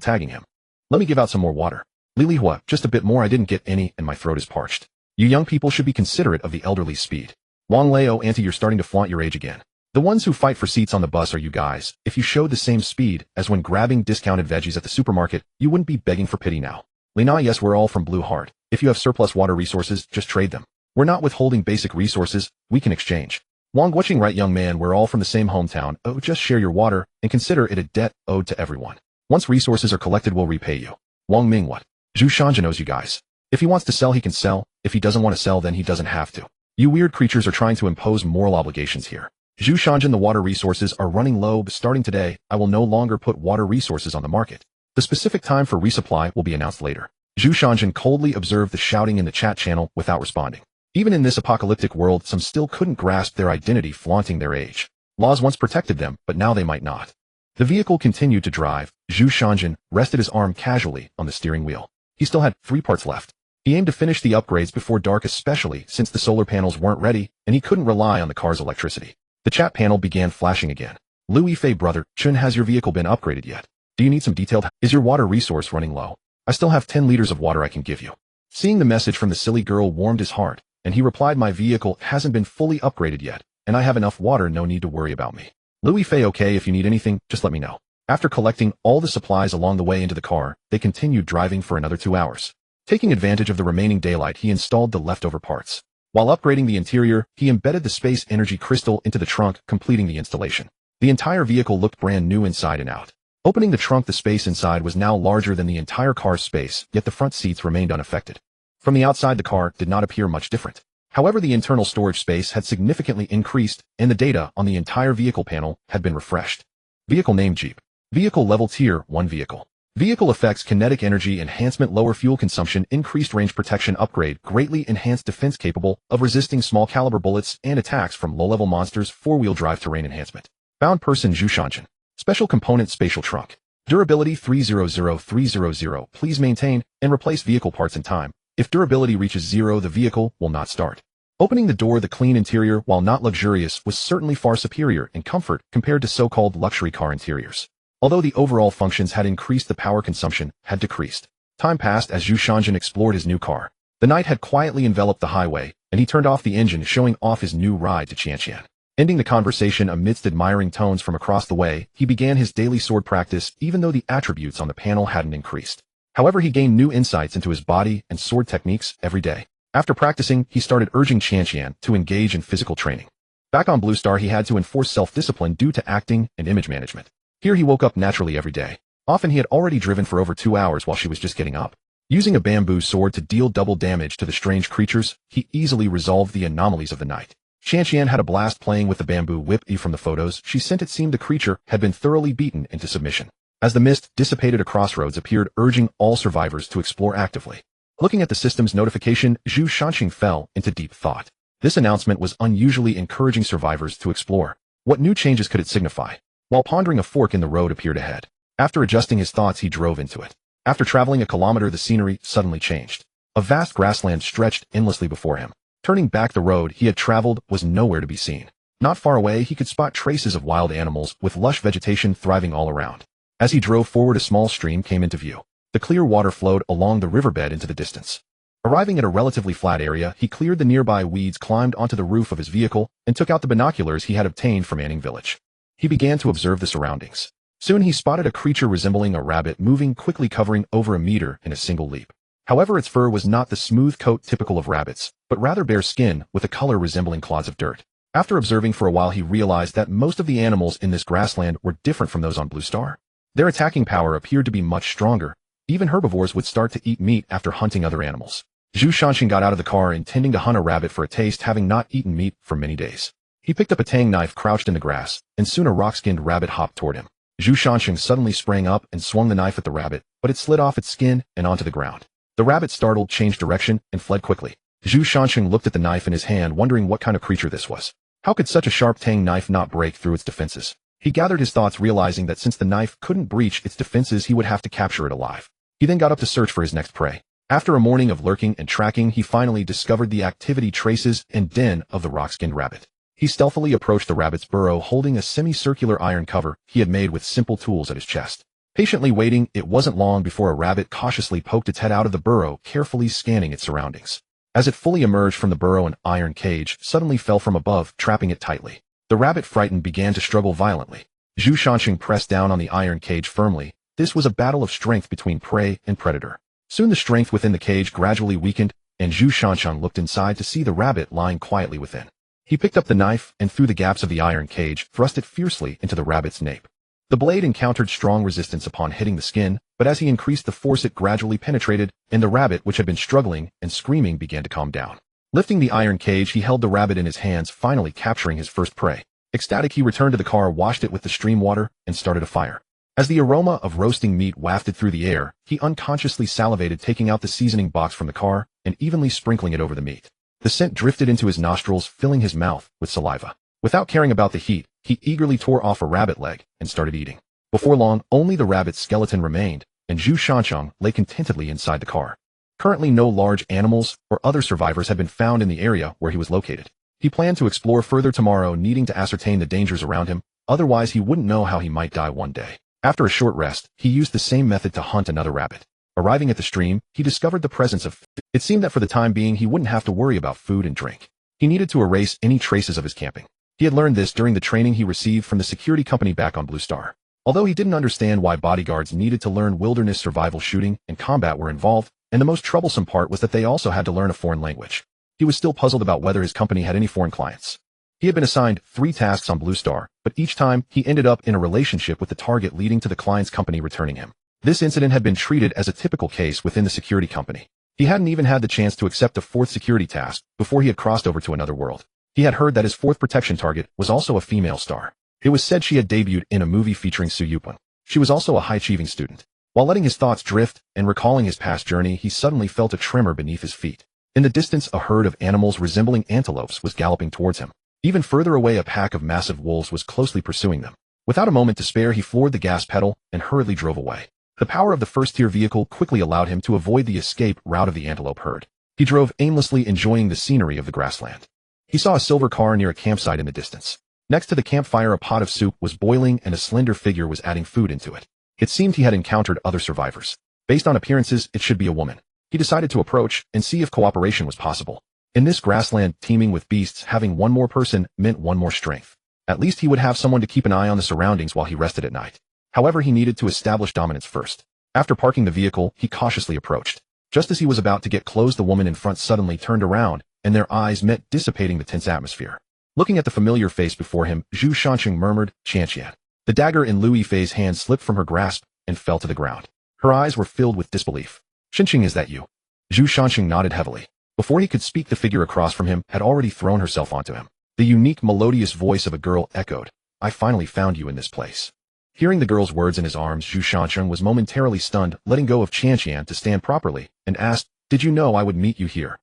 tagging him. Let me give out some more water. Lilihua, just a bit more. I didn't get any, and my throat is parched. You young people should be considerate of the elderly's speed. Wang Leo, auntie, you're starting to flaunt your age again. The ones who fight for seats on the bus are you guys. If you showed the same speed as when grabbing discounted veggies at the supermarket, you wouldn't be begging for pity now. Lina, yes, we're all from Blue Heart. If you have surplus water resources, just trade them. We're not withholding basic resources, we can exchange. Wang Guoqing, right, young man, we're all from the same hometown. Just share your water, and consider it a debt owed to everyone. Once resources are collected, we'll repay you. Wang Ming, what? Zhu Shanja knows you guys. If he wants to sell, he can sell. If he doesn't want to sell, then he doesn't have to. You weird creatures are trying to impose moral obligations here. Zhu Shanjan, the water resources are running low, but starting today, I will no longer put water resources on the market. The specific time for resupply will be announced later. Zhu Shanjan coldly observed the shouting in the chat channel without responding. Even in this apocalyptic world, some still couldn't grasp their identity, flaunting their age. Laws once protected them, but now they might not. The vehicle continued to drive. Zhu Shanjan rested his arm casually on the steering wheel. He still had 3 parts left. He aimed to finish the upgrades before dark, especially since the solar panels weren't ready, and he couldn't rely on the car's electricity. The chat panel began flashing again. Louis Fei, brother, Chun, has your vehicle been upgraded yet? Do you need some detailed? Is your water resource running low? I still have 10 liters of water I can give you. Seeing the message from the silly girl warmed his heart, and he replied, my vehicle hasn't been fully upgraded yet, and I have enough water, no need to worry about me. Louis Fei, okay, if you need anything, just let me know. After collecting all the supplies along the way into the car, they continued driving for another 2 hours. Taking advantage of the remaining daylight, he installed the leftover parts. While upgrading the interior, he embedded the space energy crystal into the trunk, completing the installation. The entire vehicle looked brand new inside and out. Opening the trunk, the space inside was now larger than the entire car's space, yet the front seats remained unaffected. From the outside, the car did not appear much different. However, the internal storage space had significantly increased, and the data on the entire vehicle panel had been refreshed. Vehicle name Jeep. Vehicle level Tier 1 vehicle. Vehicle effects: kinetic energy enhancement, lower fuel consumption, increased range protection upgrade, greatly enhanced defense, capable of resisting small caliber bullets and attacks from low-level monsters, 4-wheel drive, terrain enhancement. Bound person Zhu Shanjan. Special component spatial trunk. Durability 300300. Please maintain and replace vehicle parts in time. If durability reaches 0, the vehicle will not start. Opening the door, the clean interior, while not luxurious, was certainly far superior in comfort compared to so-called luxury car interiors. Although the overall functions had increased, the power consumption had decreased. Time passed as Zhu Shanjan explored his new car. The night had quietly enveloped the highway, and he turned off the engine, showing off his new ride to Qianqian. Ending the conversation amidst admiring tones from across the way, he began his daily sword practice, even though the attributes on the panel hadn't increased. However, he gained new insights into his body and sword techniques every day. After practicing, he started urging Qianqian to engage in physical training. Back on Blue Star, he had to enforce self-discipline due to acting and image management. Here he woke up naturally every day. Often he had already driven for over 2 hours while she was just getting up. Using a bamboo sword to deal double damage to the strange creatures, he easily resolved the anomalies of the night. Qianqian had a blast playing with the bamboo whip. From the photos she sent, it seemed the creature had been thoroughly beaten into submission. As the mist dissipated, a crossroads appeared, urging all survivors to explore actively. Looking at the system's notification, Zhu Shanqing fell into deep thought. This announcement was unusually encouraging survivors to explore. What new changes could it signify? While pondering, a fork in the road appeared ahead. After adjusting his thoughts, he drove into it. After traveling a kilometer, the scenery suddenly changed. A vast grassland stretched endlessly before him. Turning back, the road he had traveled was nowhere to be seen. Not far away, he could spot traces of wild animals, with lush vegetation thriving all around. As he drove forward, a small stream came into view. The clear water flowed along the riverbed into the distance. Arriving at a relatively flat area, he cleared the nearby weeds, climbed onto the roof of his vehicle, and took out the binoculars he had obtained from Anning Village. He began to observe the surroundings. Soon he spotted a creature resembling a rabbit, moving quickly, covering over a meter in a single leap. However, its fur was not the smooth coat typical of rabbits, but rather bare skin with a color resembling clods of dirt. After observing for a while, he realized that most of the animals in this grassland were different from those on Blue Star. Their attacking power appeared to be much stronger. Even herbivores would start to eat meat after hunting other animals. Zhu Shanqing got out of the car, intending to hunt a rabbit for a taste, having not eaten meat for many days. He picked up a tang knife crouched in the grass, and soon a rock-skinned rabbit hopped toward him. Zhu Shanqing suddenly sprang up and swung the knife at the rabbit, but it slid off its skin and onto the ground. The rabbit, startled, changed direction and fled quickly. Zhu Shanqing looked at the knife in his hand, wondering what kind of creature this was. How could such a sharp tang knife not break through its defenses? He gathered his thoughts, realizing that since the knife couldn't breach its defenses, he would have to capture it alive. He then got up to search for his next prey. After a morning of lurking and tracking, he finally discovered the activity traces and den of the rock-skinned rabbit. He stealthily approached the rabbit's burrow holding a semicircular iron cover he had made with simple tools at his chest. Patiently waiting, it wasn't long before a rabbit cautiously poked its head out of the burrow, carefully scanning its surroundings. As it fully emerged from the burrow, an iron cage suddenly fell from above, trapping it tightly. The rabbit, frightened, began to struggle violently. Zhu Shanqing pressed down on the iron cage firmly. This was a battle of strength between prey and predator. Soon the strength within the cage gradually weakened, and Zhu Shanqing looked inside to see the rabbit lying quietly within. He picked up the knife and through the gaps of the iron cage, thrust it fiercely into the rabbit's nape. The blade encountered strong resistance upon hitting the skin, but as he increased the force it gradually penetrated, and the rabbit, which had been struggling and screaming, began to calm down. Lifting the iron cage, he held the rabbit in his hands, finally capturing his first prey. Ecstatic, he returned to the car, washed it with the stream water, and started a fire. As the aroma of roasting meat wafted through the air, he unconsciously salivated, taking out the seasoning box from the car and evenly sprinkling it over the meat. The scent drifted into his nostrils, filling his mouth with saliva. Without caring about the heat, he eagerly tore off a rabbit leg and started eating. Before long, only the rabbit's skeleton remained, and Zhu Shanqing lay contentedly inside the car. Currently, no large animals or other survivors had been found in the area where he was located. He planned to explore further tomorrow, needing to ascertain the dangers around him, otherwise he wouldn't know how he might die one day. After a short rest, he used the same method to hunt another rabbit. Arriving at the stream, he discovered the presence of food. It seemed that for the time being he wouldn't have to worry about food and drink. He needed to erase any traces of his camping. He had learned this during the training he received from the security company back on Blue Star. Although he didn't understand why bodyguards needed to learn wilderness survival, shooting and combat were involved, and the most troublesome part was that they also had to learn a foreign language. He was still puzzled about whether his company had any foreign clients. He had been assigned 3 tasks on Blue Star, but each time he ended up in a relationship with the target, leading to the client's company returning him. This incident had been treated as a typical case within the security company. He hadn't even had the chance to accept a 4th security task before he had crossed over to another world. He had heard that his 4th protection target was also a female star. It was said she had debuted in a movie featuring Su Yupun. She was also a high-achieving student. While letting his thoughts drift and recalling his past journey, he suddenly felt a tremor beneath his feet. In the distance, a herd of animals resembling antelopes was galloping towards him. Even further away, a pack of massive wolves was closely pursuing them. Without a moment to spare, he floored the gas pedal and hurriedly drove away. The power of the first-tier vehicle quickly allowed him to avoid the escape route of the antelope herd. He drove aimlessly, enjoying the scenery of the grassland. He saw a silver car near a campsite in the distance. Next to the campfire, a pot of soup was boiling and a slender figure was adding food into it. It seemed he had encountered other survivors. Based on appearances, it should be a woman. He decided to approach and see if cooperation was possible. In this grassland teeming with beasts, having one more person meant one more strength. At least he would have someone to keep an eye on the surroundings while he rested at night. However, he needed to establish dominance first. After parking the vehicle, he cautiously approached. Just as he was about to get close, the woman in front suddenly turned around, and their eyes met, dissipating the tense atmosphere. Looking at the familiar face before him, Zhu Shanqing murmured, "Qianqian." The dagger in Lu Yifei's hand slipped from her grasp and fell to the ground. Her eyes were filled with disbelief. "Shanqing, is that you?" Zhu Shanqing nodded heavily. Before he could speak, the figure across from him had already thrown herself onto him. The unique, melodious voice of a girl echoed, "I finally found you in this place." Hearing the girl's words in his arms, Zhu Shanqing was momentarily stunned, letting go of Qianqian to stand properly, and asked, "Did you know I would meet you here?"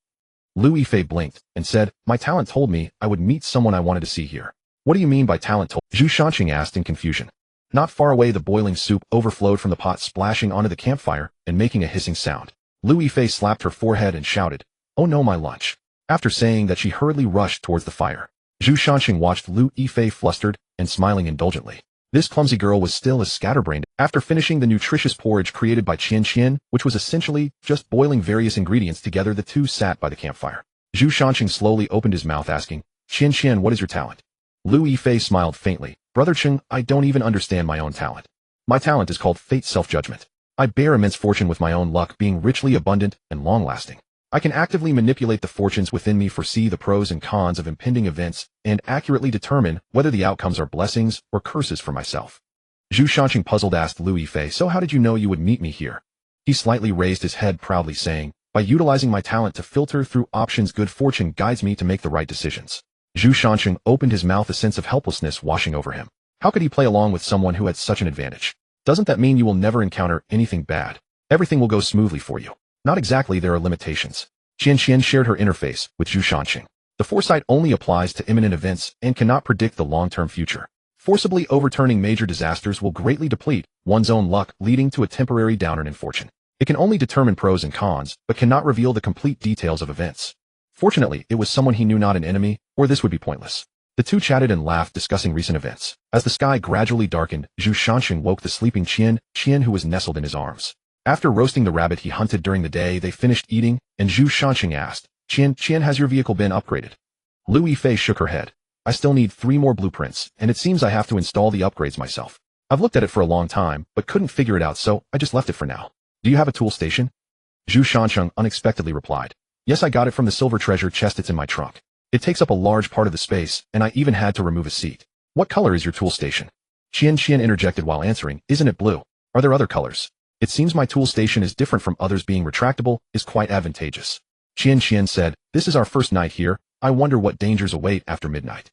Lu Yifei blinked and said, "My talent told me I would meet someone I wanted to see here." "What do you mean by talent told?" Zhu Shanqing asked in confusion. Not far away, the boiling soup overflowed from the pot, splashing onto the campfire and making a hissing sound. Lu Yifei slapped her forehead and shouted, "Oh no, my lunch." After saying that, she hurriedly rushed towards the fire. Zhu Shanqing watched Lu Yifei flustered and smiling indulgently. This clumsy girl was still as scatterbrained. After finishing the nutritious porridge created by Qian, which was essentially just boiling various ingredients together, the two sat by the campfire. Zhu Shanqing slowly opened his mouth, asking, "Qian, what is your talent?" Lu Yifei smiled faintly. "Brother Chen, I don't even understand my own talent. My talent is called fate self-judgment. I bear immense fortune with my own luck being richly abundant and long-lasting. I can actively manipulate the fortunes within me, foresee the pros and cons of impending events, and accurately determine whether the outcomes are blessings or curses for myself." Zhu Shanqing, puzzled, asked Lu Yifei, "So how did you know you would meet me here?" He slightly raised his head, proudly saying, "By utilizing my talent to filter through options, good fortune guides me to make the right decisions." Zhu Shanqing opened his mouth, a sense of helplessness washing over him. How could he play along with someone who had such an advantage? Doesn't that mean you will never encounter anything bad? Everything will go smoothly for you. Not exactly, there are limitations. Qian shared her interface with Zhu Shanqing. The foresight only applies to imminent events and cannot predict the long-term future. Forcibly overturning major disasters will greatly deplete one's own luck, leading to a temporary downturn in fortune. It can only determine pros and cons, but cannot reveal the complete details of events. Fortunately, it was someone he knew, not an enemy, or this would be pointless. The two chatted and laughed, discussing recent events. As the sky gradually darkened, Zhu Shanxing woke the sleeping Qian, who was nestled in his arms. After roasting the rabbit he hunted during the day, they finished eating, and Zhu Shanxing asked, Qian, has your vehicle been upgraded? Lu Yifei shook her head. I still need 3 more blueprints, and it seems I have to install the upgrades myself. I've looked at it for a long time, but couldn't figure it out, so I just left it for now. Do you have a tool station? Zhu Shanxing unexpectedly replied. Yes, I got it from the silver treasure chest. It's in my trunk. It takes up a large part of the space, and I even had to remove a seat. What color is your tool station? Qian interjected while answering, isn't it blue? Are there other colors? It seems my tool station is different from others. Being retractable is quite advantageous. Qian said, this is our first night here. I wonder what dangers await after midnight.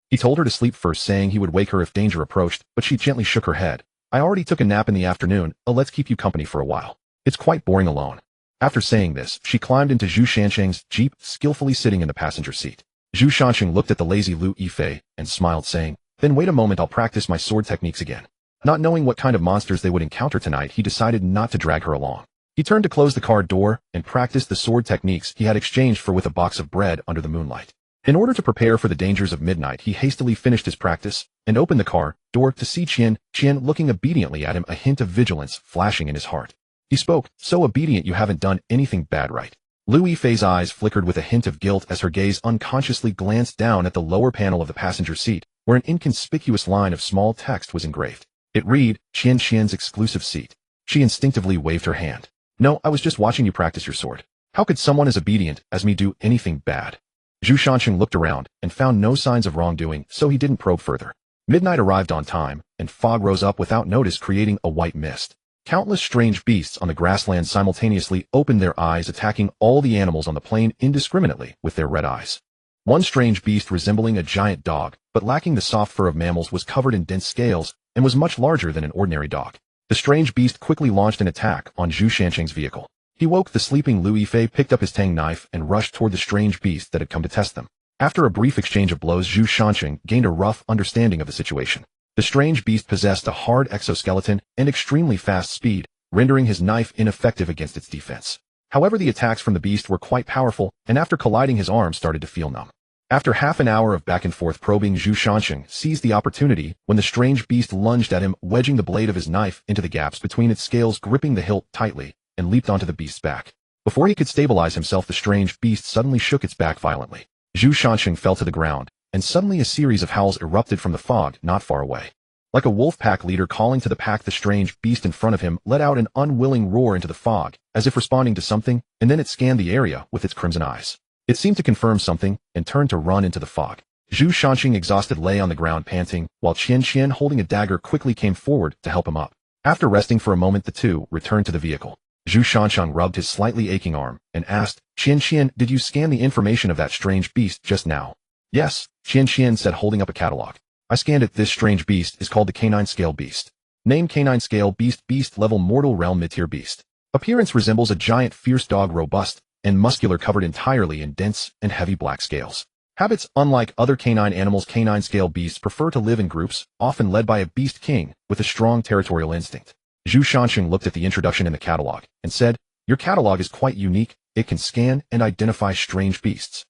He told her to sleep first, saying he would wake her if danger approached, but she gently shook her head. I already took a nap in the afternoon. Let's keep you company for a while. It's quite boring alone. After saying this, she climbed into Zhu Shanxing's jeep, skillfully sitting in the passenger seat. Zhu Shanxing looked at the lazy Lu Yifei and smiled, saying, then wait a moment, I'll practice my sword techniques again. Not knowing what kind of monsters they would encounter tonight, he decided not to drag her along. He turned to close the car door and practiced the sword techniques he had exchanged for with a box of bread under the moonlight. In order to prepare for the dangers of midnight, he hastily finished his practice and opened the car door to see Qian looking obediently at him, a hint of vigilance flashing in his heart. He spoke, so obedient, you haven't done anything bad, right? Lu Yifei's eyes flickered with a hint of guilt as her gaze unconsciously glanced down at the lower panel of the passenger seat, where an inconspicuous line of small text was engraved. It read, Qian's exclusive seat. She instinctively waved her hand. No, I was just watching you practice your sword. How could someone as obedient as me do anything bad? Zhu Shanxing looked around and found no signs of wrongdoing, so he didn't probe further. Midnight arrived on time, and fog rose up without notice, creating a white mist. Countless strange beasts on the grassland simultaneously opened their eyes, attacking all the animals on the plain indiscriminately with their red eyes. One strange beast resembling a giant dog, but lacking the soft fur of mammals, was covered in dense scales and was much larger than an ordinary dog. The strange beast quickly launched an attack on Zhu Shanxing's vehicle. He woke the sleeping Lu Yifei, picked up his tang knife, and rushed toward the strange beast that had come to test them. After a brief exchange of blows, Zhu Shanxing gained a rough understanding of the situation. The strange beast possessed a hard exoskeleton and extremely fast speed, rendering his knife ineffective against its defense. However, the attacks from the beast were quite powerful, and after colliding, his arm started to feel numb. After half an hour of back and forth probing, Zhu Shanxing seized the opportunity when the strange beast lunged at him, wedging the blade of his knife into the gaps between its scales, gripping the hilt tightly, and leaped onto the beast's back. Before he could stabilize himself, the strange beast suddenly shook its back violently. Zhu Shanxing fell to the ground, and suddenly a series of howls erupted from the fog not far away. Like a wolf pack leader calling to the pack, the strange beast in front of him let out an unwilling roar into the fog, as if responding to something, and then it scanned the area with its crimson eyes. It seemed to confirm something, and turned to run into the fog. Zhu Shanxing, exhausted, lay on the ground panting, while Qian, holding a dagger, quickly came forward to help him up. After resting for a moment, the two returned to the vehicle. Zhu Shanxing rubbed his slightly aching arm, and asked, Qian, did you scan the information of that strange beast just now? Yes, Qian said, holding up a catalog. I scanned it. This strange beast is called the Canine Scale Beast. Name Canine Scale Beast level mortal realm mid-tier beast. Appearance resembles a giant fierce dog, robust and muscular, covered entirely in dense and heavy black scales. Habits: unlike other canine animals, canine scale beasts prefer to live in groups, often led by a beast king with a strong territorial instinct. Zhu Shanxing looked at the introduction in the catalog and said, your catalog is quite unique. It can scan and identify strange beasts.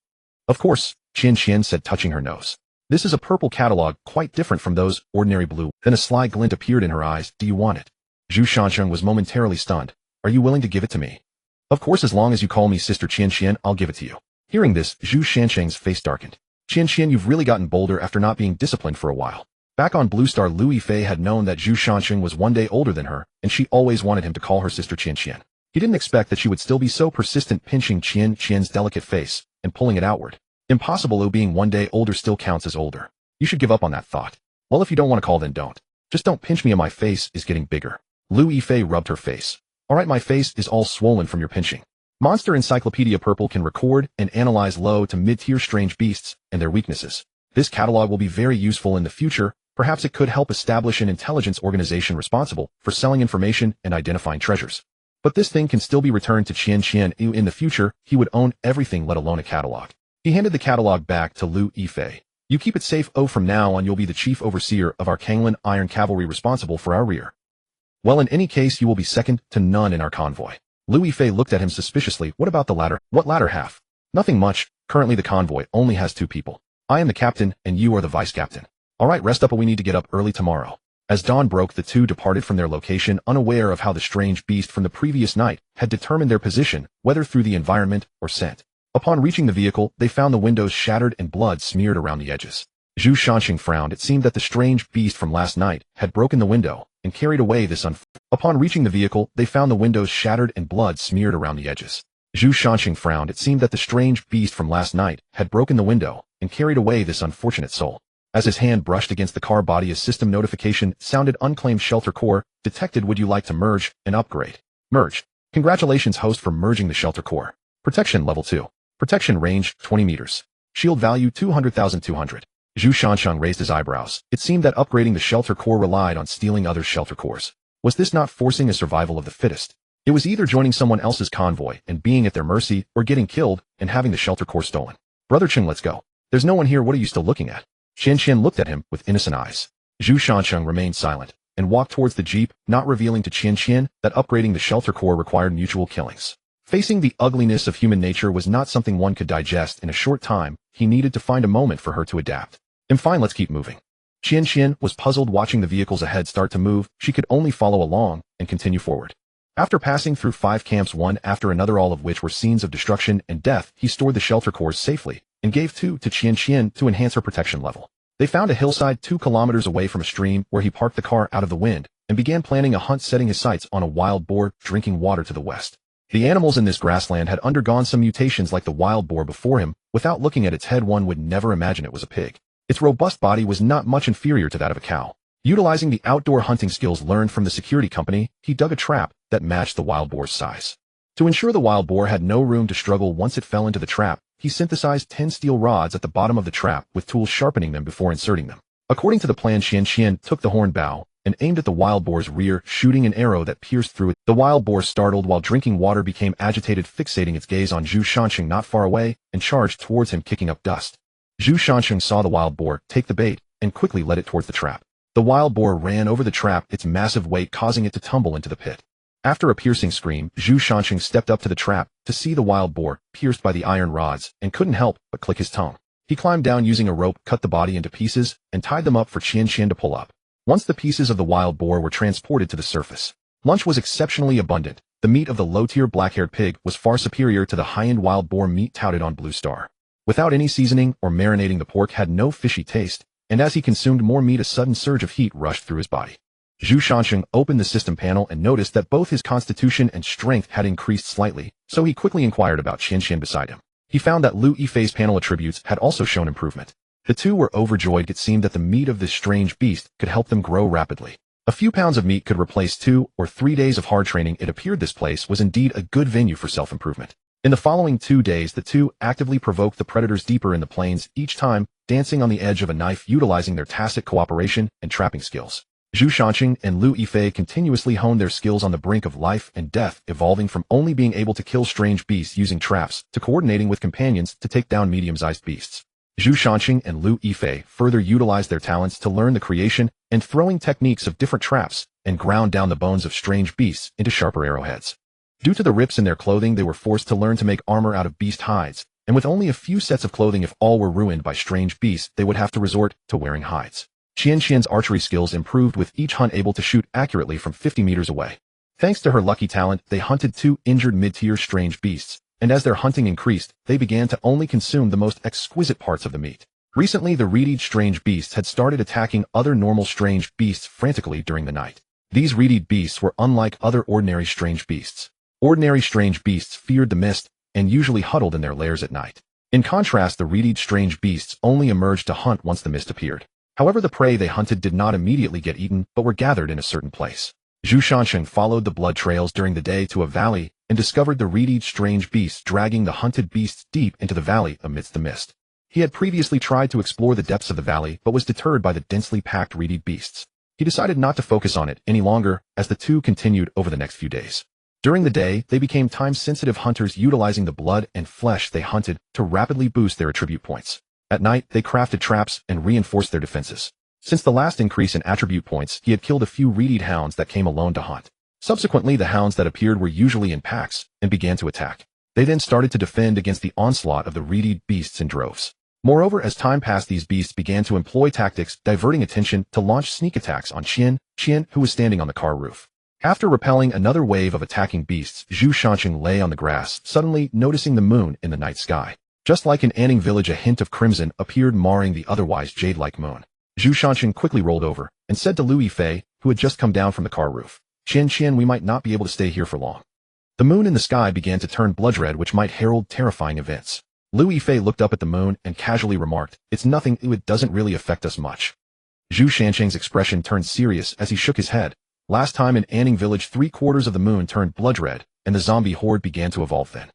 Of course, Qian said, touching her nose. This is a purple catalog, quite different from those ordinary blue. Then a sly glint appeared in her eyes. Do you want it? Zhu Shanxing was momentarily stunned. Are you willing to give it to me? Of course, as long as you call me Sister Qian, I'll give it to you. Hearing this, Zhu Shanxing's face darkened. Qian, you've really gotten bolder after not being disciplined for a while. Back on Blue Star, Lu Yifei had known that Zhu Shanxing was one day older than her, and she always wanted him to call her Sister Qian. He didn't expect that she would still be so persistent, pinching Qian's delicate face and pulling it outward. Impossible. Being one day older still counts as older. You should give up on that thought. Well, if you don't want to call, then don't. Just don't pinch me, and my face is getting bigger. Lu Yifei rubbed her face. Alright, my face is all swollen from your pinching. Monster Encyclopedia Purple can record and analyze low to mid-tier strange beasts and their weaknesses. This catalog will be very useful in the future. Perhaps it could help establish an intelligence organization responsible for selling information and identifying treasures. But this thing can still be returned to Qian. In the future, he would own everything, let alone a catalog. He handed the catalog back to Lu Yifei. You keep it safe. From now on, you'll be the chief overseer of our Kanglan Iron Cavalry, responsible for our rear. Well, in any case, you will be second to none in our convoy. Lu Yifei looked at him suspiciously. What about the latter? What latter half? Nothing much. Currently the convoy only has 2 people. I am the captain, and you are the vice-captain. Alright, rest up, we need to get up early tomorrow. As dawn broke, the two departed from their location, unaware of how the strange beast from the previous night had determined their position, whether through the environment or scent. Upon reaching the vehicle, they found the windows shattered and blood smeared around the edges. Zhu Shanxing frowned. It seemed that the strange beast from last night had broken the window and carried away this Upon reaching the vehicle, they found the windows shattered and blood smeared around the edges. Zhu Shanxing frowned. It seemed that the strange beast from last night had broken the window and carried away this unfortunate soul. As his hand brushed against the car body, a system notification sounded. Unclaimed shelter core detected. Would you like to merge and upgrade? Merge. Congratulations, host, for merging the shelter core. Protection level 2. Protection range 20 meters. Shield value 200,200. Zhu Shanxing raised his eyebrows. It seemed that upgrading the shelter core relied on stealing other shelter cores. Was this not forcing a survival of the fittest? It was either joining someone else's convoy and being at their mercy, or getting killed and having the shelter core stolen. Brother Cheng, let's go. There's no one here. What are you still looking at? Qian Qian looked at him with innocent eyes. Zhu Shanxing remained silent and walked towards the jeep, not revealing to Qian Qian that upgrading the shelter core required mutual killings. Facing the ugliness of human nature was not something one could digest in a short time. He needed to find a moment for her to adapt. I'm fine, let's keep moving. Qian Qian was puzzled watching the vehicles ahead start to move. She could only follow along and continue forward. After passing through 5 camps one after another, all of which were scenes of destruction and death, he stored the shelter cores safely and gave 2 to Qian Qian to enhance her protection level. They found a hillside 2 kilometers away from a stream where he parked the car out of the wind and began planning a hunt, setting his sights on a wild boar drinking water to the west. The animals in this grassland had undergone some mutations like the wild boar before him. Without looking at its head, one would never imagine it was a pig. Its robust body was not much inferior to that of a cow. Utilizing the outdoor hunting skills learned from the security company, he dug a trap that matched the wild boar's size. To ensure the wild boar had no room to struggle once it fell into the trap, he synthesized 10 steel rods at the bottom of the trap with tools sharpening them before inserting them. According to the plan, Qian Qian took the horn bow and aimed at the wild boar's rear, shooting an arrow that pierced through it. The wild boar, startled while drinking water, became agitated, fixating its gaze on Zhu Shanxing not far away, and charged towards him, kicking up dust. Zhu Shanxing saw the wild boar take the bait and quickly led it towards the trap. The wild boar ran over the trap, its massive weight causing it to tumble into the pit. After a piercing scream, Zhu Shanxing stepped up to the trap to see the wild boar pierced by the iron rods and couldn't help but click his tongue. He climbed down using a rope, cut the body into pieces, and tied them up for Qian Qian to pull up. Once the pieces of the wild boar were transported to the surface, lunch was exceptionally abundant. The meat of the low-tier black-haired pig was far superior to the high-end wild boar meat touted on Blue Star. Without any seasoning or marinating, the pork had no fishy taste, and as he consumed more meat, a sudden surge of heat rushed through his body. Zhu Shanxing opened the system panel and noticed that both his constitution and strength had increased slightly, so he quickly inquired about Qian Qian beside him. He found that Lu Yifei's panel attributes had also shown improvement. The two were overjoyed. It seemed that the meat of this strange beast could help them grow rapidly. A few pounds of meat could replace 2 or 3 days of hard training. It appeared this place was indeed a good venue for self-improvement. In the following 2 days, the two actively provoked the predators deeper in the plains, each time dancing on the edge of a knife, utilizing their tacit cooperation and trapping skills. Zhu Shanxing and Lu Yifei continuously honed their skills on the brink of life and death, evolving from only being able to kill strange beasts using traps to coordinating with companions to take down medium-sized beasts. Zhu Shanxing and Lu Yifei further utilized their talents to learn the creation and throwing techniques of different traps and ground down the bones of strange beasts into sharper arrowheads. Due to the rips in their clothing, they were forced to learn to make armor out of beast hides, and with only a few sets of clothing, if all were ruined by strange beasts, they would have to resort to wearing hides. Qian Qian's archery skills improved with each hunt, able to shoot accurately from 50 meters away. Thanks to her lucky talent, they hunted 2 injured mid-tier strange beasts, and as their hunting increased, they began to only consume the most exquisite parts of the meat. Recently, the reed-eared strange beasts had started attacking other normal strange beasts frantically during the night. These reed-eared beasts were unlike other ordinary strange beasts. Ordinary strange beasts feared the mist and usually huddled in their lairs at night. In contrast, the reed-eared strange beasts only emerged to hunt once the mist appeared. However, the prey they hunted did not immediately get eaten, but were gathered in a certain place. Zhu Shanxing followed the blood trails during the day to a valley and discovered the reed-eared strange beasts dragging the hunted beasts deep into the valley amidst the mist. He had previously tried to explore the depths of the valley, but was deterred by the densely packed reed-eared beasts. He decided not to focus on it any longer as the two continued over the next few days. During the day, they became time-sensitive hunters, utilizing the blood and flesh they hunted to rapidly boost their attribute points. At night, they crafted traps and reinforced their defenses. Since the last increase in attribute points, he had killed a few reed-eared hounds that came alone to hunt. Subsequently, the hounds that appeared were usually in packs and began to attack. They then started to defend against the onslaught of the reedy beasts in droves. Moreover, as time passed, these beasts began to employ tactics, diverting attention to launch sneak attacks on Qian, who was standing on the car roof. After repelling another wave of attacking beasts, Zhu Shanqing lay on the grass, suddenly noticing the moon in the night sky. Just like in Anning village, a hint of crimson appeared, marring the otherwise jade-like moon. Zhu Shanqing quickly rolled over and said to Lu Yifei, who had just come down from the car roof, Qian, we might not be able to stay here for long. The moon in the sky began to turn blood red, which might herald terrifying events. Lu Yifei looked up at the moon and casually remarked, "It's nothing, it doesn't really affect us much." Zhu Shanqing's expression turned serious as he shook his head. Last time in Anning village, 3/4 of the moon turned blood red, and the zombie horde began to evolve then.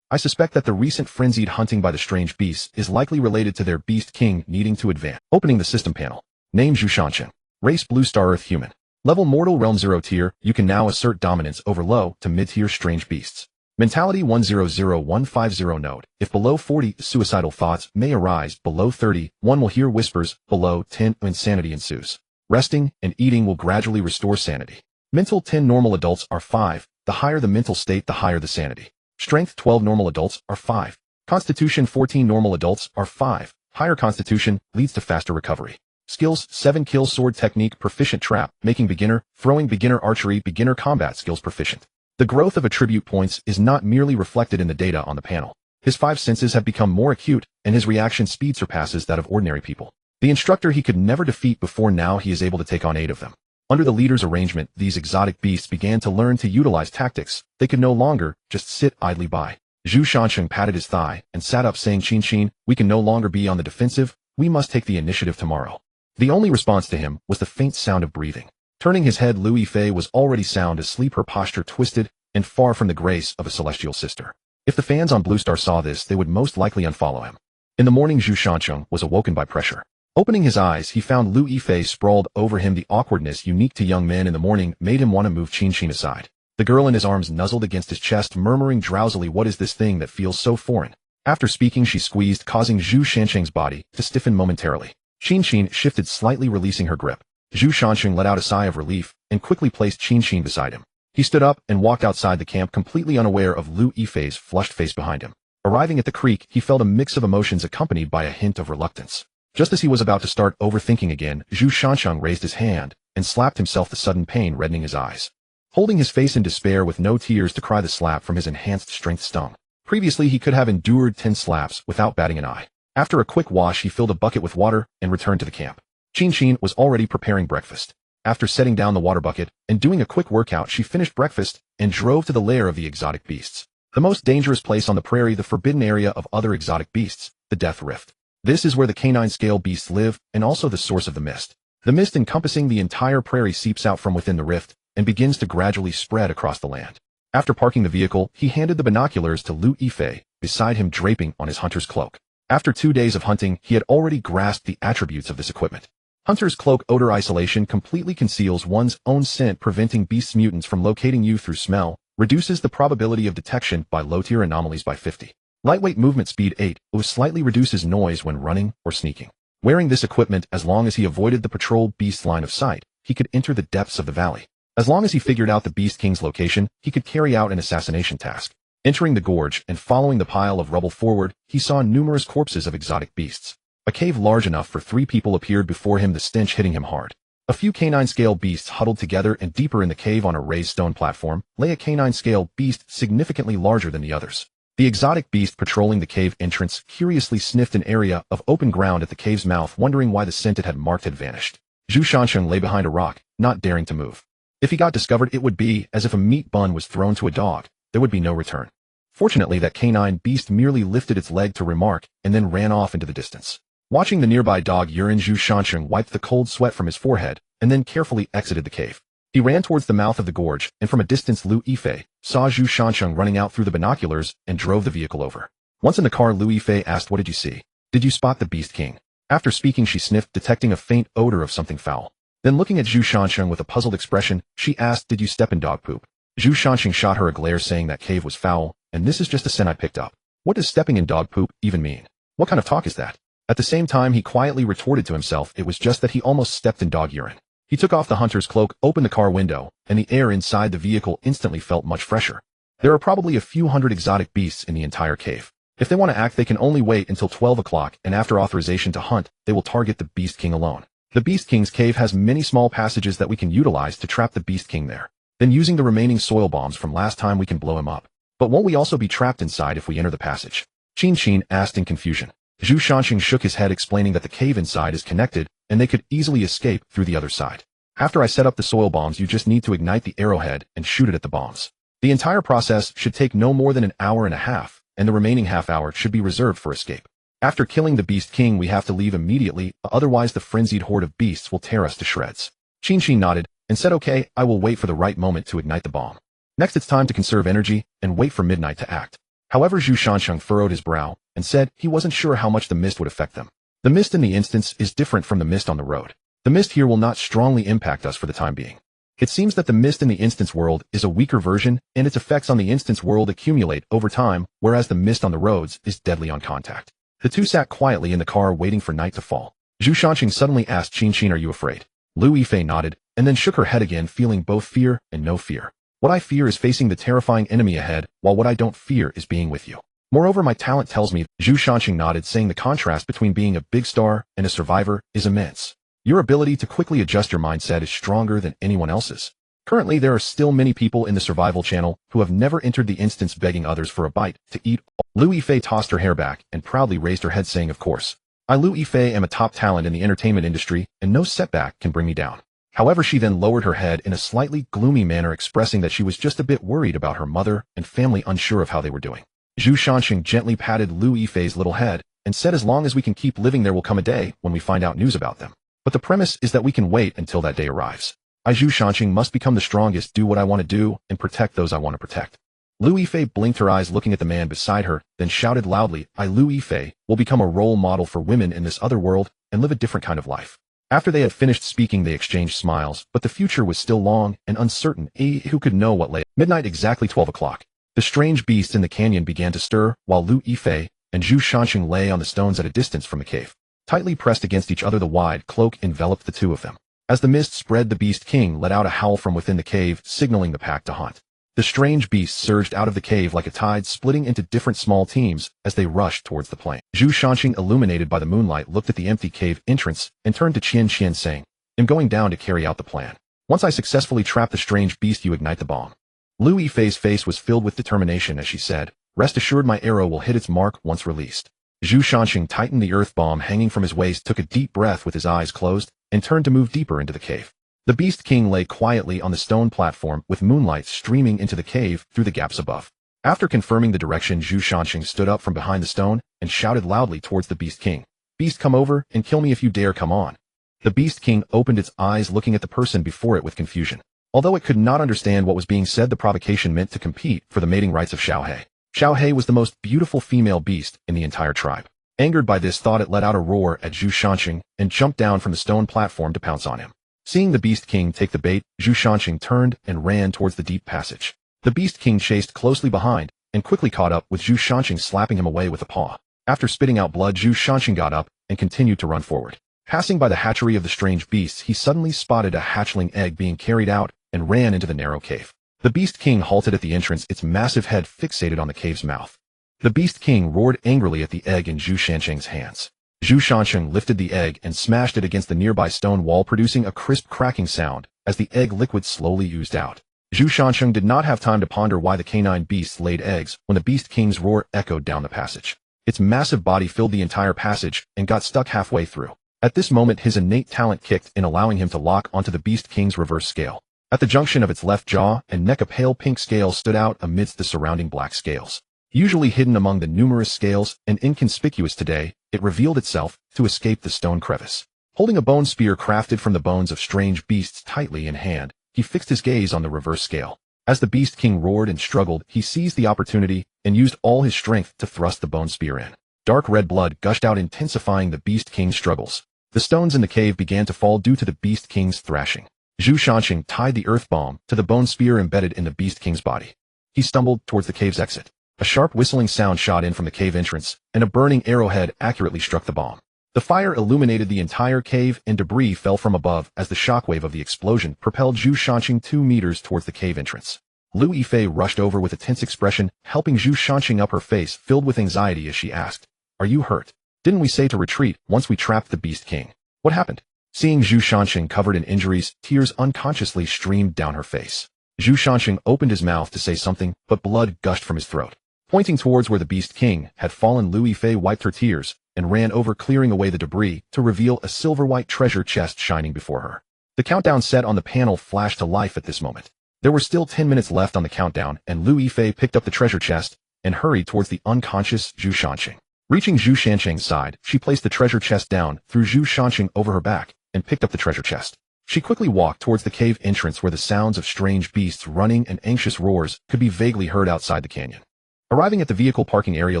I suspect that the recent frenzied hunting by the strange beasts is likely related to their beast king needing to advance. Opening the system panel. Name Zhu Shanqing. Race Blue Star Earth Human. Level Mortal Realm 0 tier, you can now assert dominance over low to mid-tier strange beasts. Mentality 100150 node. If below 40, suicidal thoughts may arise. Below 30, one will hear whispers. Below 10, insanity ensues. Resting and eating will gradually restore sanity. Mental 10 normal adults are 5. The higher the mental state, the higher the sanity. Strength 12 normal adults are 5. Constitution 14 normal adults are 5. Higher constitution leads to faster recovery. Skills 7 kill sword technique proficient trap, making beginner, throwing beginner archery, beginner combat skills proficient. The growth of attribute points is not merely reflected in the data on the panel. His 5 senses have become more acute, and his reaction speed surpasses that of ordinary people. The instructor he could never defeat before, now he is able to take on 8 of them. Under the leader's arrangement, these exotic beasts began to learn to utilize tactics. They could no longer just sit idly by. Zhu Shanqing patted his thigh and sat up, saying, Qin, we can no longer be on the defensive. We must take the initiative tomorrow. The only response to him was the faint sound of breathing. Turning his head, Lu Yifei was already sound asleep, her posture twisted and far from the grace of a celestial sister. If the fans on Blue Star saw this, they would most likely unfollow him. In the morning, Zhu Shanqing was awoken by pressure. Opening his eyes, he found Lu Yifei sprawled over him. The awkwardness unique to young men in the morning made him want to move Qin aside. The girl in his arms nuzzled against his chest, murmuring drowsily, what is this thing that feels so foreign? After speaking, she squeezed, causing Zhu Shanqing's body to stiffen momentarily. Qin shifted slightly, releasing her grip. Zhu Shanqing let out a sigh of relief and quickly placed Qin beside him. He stood up and walked outside the camp, completely unaware of Lu Yifei's flushed face behind him. Arriving at the creek, he felt a mix of emotions accompanied by a hint of reluctance. Just as he was about to start overthinking again, Zhu Shanqing raised his hand and slapped himself, the sudden pain reddening his eyes. Holding his face in despair with no tears to cry, the slap from his enhanced strength stung. Previously, he could have endured 10 slaps without batting an eye. After a quick wash, he filled a bucket with water and returned to the camp. Qin was already preparing breakfast. After setting down the water bucket and doing a quick workout, she finished breakfast and drove to the lair of the exotic beasts. The most dangerous place on the prairie, the forbidden area of other exotic beasts, the Death Rift. This is where the canine scale beasts live and also the source of the mist. The mist encompassing the entire prairie seeps out from within the rift and begins to gradually spread across the land. After parking the vehicle, he handed the binoculars to Lu Yifei, beside him draping on his hunter's cloak. After 2 days of hunting, he had already grasped the attributes of this equipment. Hunter's Cloak odor isolation completely conceals one's own scent, preventing beast mutants from locating you through smell, reduces the probability of detection by low-tier anomalies by 50. Lightweight movement speed 8, slightly reduces noise when running or sneaking. Wearing this equipment, as long as he avoided the patrol beast's line of sight, he could enter the depths of the valley. As long as he figured out the Beast King's location, he could carry out an assassination task. Entering the gorge and following the pile of rubble forward, he saw numerous corpses of exotic beasts. A cave large enough for 3 people appeared before him, the stench hitting him hard. A few canine-scale beasts huddled together, and deeper in the cave on a raised stone platform lay a canine-scale beast significantly larger than the others. The exotic beast patrolling the cave entrance curiously sniffed an area of open ground at the cave's mouth, wondering why the scent it had marked had vanished. Zhu Shanqing lay behind a rock, not daring to move. If he got discovered, it would be as if a meat bun was thrown to a dog. There would be no return. Fortunately, that canine beast merely lifted its leg to remark and then ran off into the distance. Watching the nearby dog urine, Zhu Shanqing wiped the cold sweat from his forehead and then carefully exited the cave. He ran towards the mouth of the gorge, and from a distance Lu Yifei saw Zhu Shanqing running out through the binoculars and drove the vehicle over. Once in the car, Lu Yifei asked, "What did you see? Did you spot the Beast King?" After speaking, she sniffed, detecting a faint odor of something foul. Then looking at Zhu Shanqing with a puzzled expression, she asked, "Did you step in dog poop?" Zhu Shanqing shot her a glare, saying that cave was foul, and this is just a scent I picked up. What does stepping in dog poop even mean? What kind of talk is that? At the same time, he quietly retorted to himself, it was just that he almost stepped in dog urine. He took off the hunter's cloak, opened the car window, and the air inside the vehicle instantly felt much fresher. There are probably a few hundred exotic beasts in the entire cave. If they want to act, they can only wait until 12 o'clock, and after authorization to hunt, they will target the Beast King alone. The Beast King's cave has many small passages that we can utilize to trap the Beast King there. Then using the remaining soil bombs from last time, we can blow him up. But won't we also be trapped inside if we enter the passage? Qin asked in confusion. Zhu Shanxing shook his head, explaining that the cave inside is connected, and they could easily escape through the other side. After I set up the soil bombs, you just need to ignite the arrowhead and shoot it at the bombs. The entire process should take no more than an hour and a half, and the remaining half hour should be reserved for escape. After killing the Beast King, we have to leave immediately, otherwise the frenzied horde of beasts will tear us to shreds. Qin nodded and said, okay, I will wait for the right moment to ignite the bomb. Next, it's time to conserve energy and wait for midnight to act. However, Zhu Shanxing furrowed his brow and said he wasn't sure how much the mist would affect them. The mist in the instance is different from the mist on the road. The mist here will not strongly impact us for the time being. It seems that the mist in the instance world is a weaker version, and its effects on the instance world accumulate over time, whereas the mist on the roads is deadly on contact. The two sat quietly in the car waiting for night to fall. Zhu Shanxing suddenly asked Qin, are you afraid? Lu Yifei nodded, and then shook her head again, feeling both fear and no fear. What I fear is facing the terrifying enemy ahead, while what I don't fear is being with you. Moreover, my talent tells me, Zhu Shanxing nodded, saying the contrast between being a big star and a survivor is immense. Your ability to quickly adjust your mindset is stronger than anyone else's. Currently, there are still many people in the survival channel who have never entered the instance begging others for a bite to eat. Lu Yifei tossed her hair back and proudly raised her head, saying, of course. I, Lu Yifei, am a top talent in the entertainment industry, and no setback can bring me down. However, she then lowered her head in a slightly gloomy manner, expressing that she was just a bit worried about her mother and family, unsure of how they were doing. Zhu Shanxing gently patted Lu Yifei's little head and said, as long as we can keep living, there will come a day when we find out news about them. But the premise is that we can wait until that day arrives. I, Zhu Shanxing, must become the strongest, do what I want to do, and protect those I want to protect. Lu Yifei blinked her eyes looking at the man beside her, then shouted loudly, I, Lu Yifei, will become a role model for women in this other world and live a different kind of life. After they had finished speaking, they exchanged smiles, but the future was still long and uncertain. Who could know what lay? Midnight, exactly 12 o'clock. The strange beasts in the canyon began to stir, while Lu Yifei and Zhu Shanxing lay on the stones at a distance from the cave. Tightly pressed against each other, the wide cloak enveloped the two of them. As the mist spread, the Beast King let out a howl from within the cave, signaling the pack to hunt. The strange beasts surged out of the cave like a tide, splitting into different small teams as they rushed towards the plain. Zhu Shanxing, illuminated by the moonlight, looked at the empty cave entrance and turned to Qin, saying, I'm going down to carry out the plan. Once I successfully trap the strange beast, you ignite the bomb. Lu Yifei's face was filled with determination as she said, rest assured my arrow will hit its mark once released. Zhu Shanxing tightened the earth bomb hanging from his waist, took a deep breath with his eyes closed, and turned to move deeper into the cave. The Beast King lay quietly on the stone platform with moonlight streaming into the cave through the gaps above. After confirming the direction, Zhu Shanxing stood up from behind the stone and shouted loudly towards the Beast King, Beast, come over and kill me if you dare, come on. The Beast King opened its eyes, looking at the person before it with confusion. Although it could not understand what was being said, the provocation meant to compete for the mating rights of Xiaohe. Xiaohe was the most beautiful female beast in the entire tribe. Angered by this thought, it let out a roar at Zhu Shanxing and jumped down from the stone platform to pounce on him. Seeing the Beast King take the bait, Zhu Shanxing turned and ran towards the deep passage. The Beast King chased closely behind and quickly caught up with Zhu Shanxing, slapping him away with a paw. After spitting out blood, Zhu Shanxing got up and continued to run forward. Passing by the hatchery of the strange beasts, he suddenly spotted a hatchling egg being carried out and ran into the narrow cave. The Beast King halted at the entrance, its massive head fixated on the cave's mouth. The Beast King roared angrily at the egg in Zhu Shanxing's hands. Zhu Shanxing lifted the egg and smashed it against the nearby stone wall, producing a crisp cracking sound as the egg liquid slowly oozed out. Zhu Shanxing did not have time to ponder why the canine beasts laid eggs when the Beast King's roar echoed down the passage. Its massive body filled the entire passage and got stuck halfway through. At this moment, his innate talent kicked in, allowing him to lock onto the Beast King's reverse scale. At the junction of its left jaw and neck, a pale pink scale stood out amidst the surrounding black scales. Usually hidden among the numerous scales and inconspicuous today, it revealed itself to escape the stone crevice. Holding a bone spear crafted from the bones of strange beasts tightly in hand, he fixed his gaze on the reverse scale. As the Beast King roared and struggled, he seized the opportunity and used all his strength to thrust the bone spear in. Dark red blood gushed out, intensifying the Beast King's struggles. The stones in the cave began to fall due to the Beast King's thrashing. Zhu Shanxing tied the earth bomb to the bone spear embedded in the Beast King's body. He stumbled towards the cave's exit. A sharp whistling sound shot in from the cave entrance, and a burning arrowhead accurately struck the bomb. The fire illuminated the entire cave and debris fell from above as the shockwave of the explosion propelled Zhu Shanqing 2 meters towards the cave entrance. Lu Yifei rushed over with a tense expression, helping Zhu Shanqing up, her face filled with anxiety as she asked, "Are you hurt? Didn't we say to retreat once we trapped the Beast King? What happened?" Seeing Zhu Shanqing covered in injuries, tears unconsciously streamed down her face. Zhu Shanqing opened his mouth to say something, but blood gushed from his throat. Pointing towards where the Beast King had fallen, Lu Yifei wiped her tears and ran over, clearing away the debris to reveal a silver-white treasure chest shining before her. The countdown set on the panel flashed to life at this moment. There were still 10 minutes left on the countdown, and Lu Yifei picked up the treasure chest and hurried towards the unconscious Zhu Shanqing. Reaching Zhu Shanqing's side, she placed the treasure chest down, threw Zhu Shanqing over her back, and picked up the treasure chest. She quickly walked towards the cave entrance where the sounds of strange beasts running and anxious roars could be vaguely heard outside the canyon. Arriving at the vehicle parking area,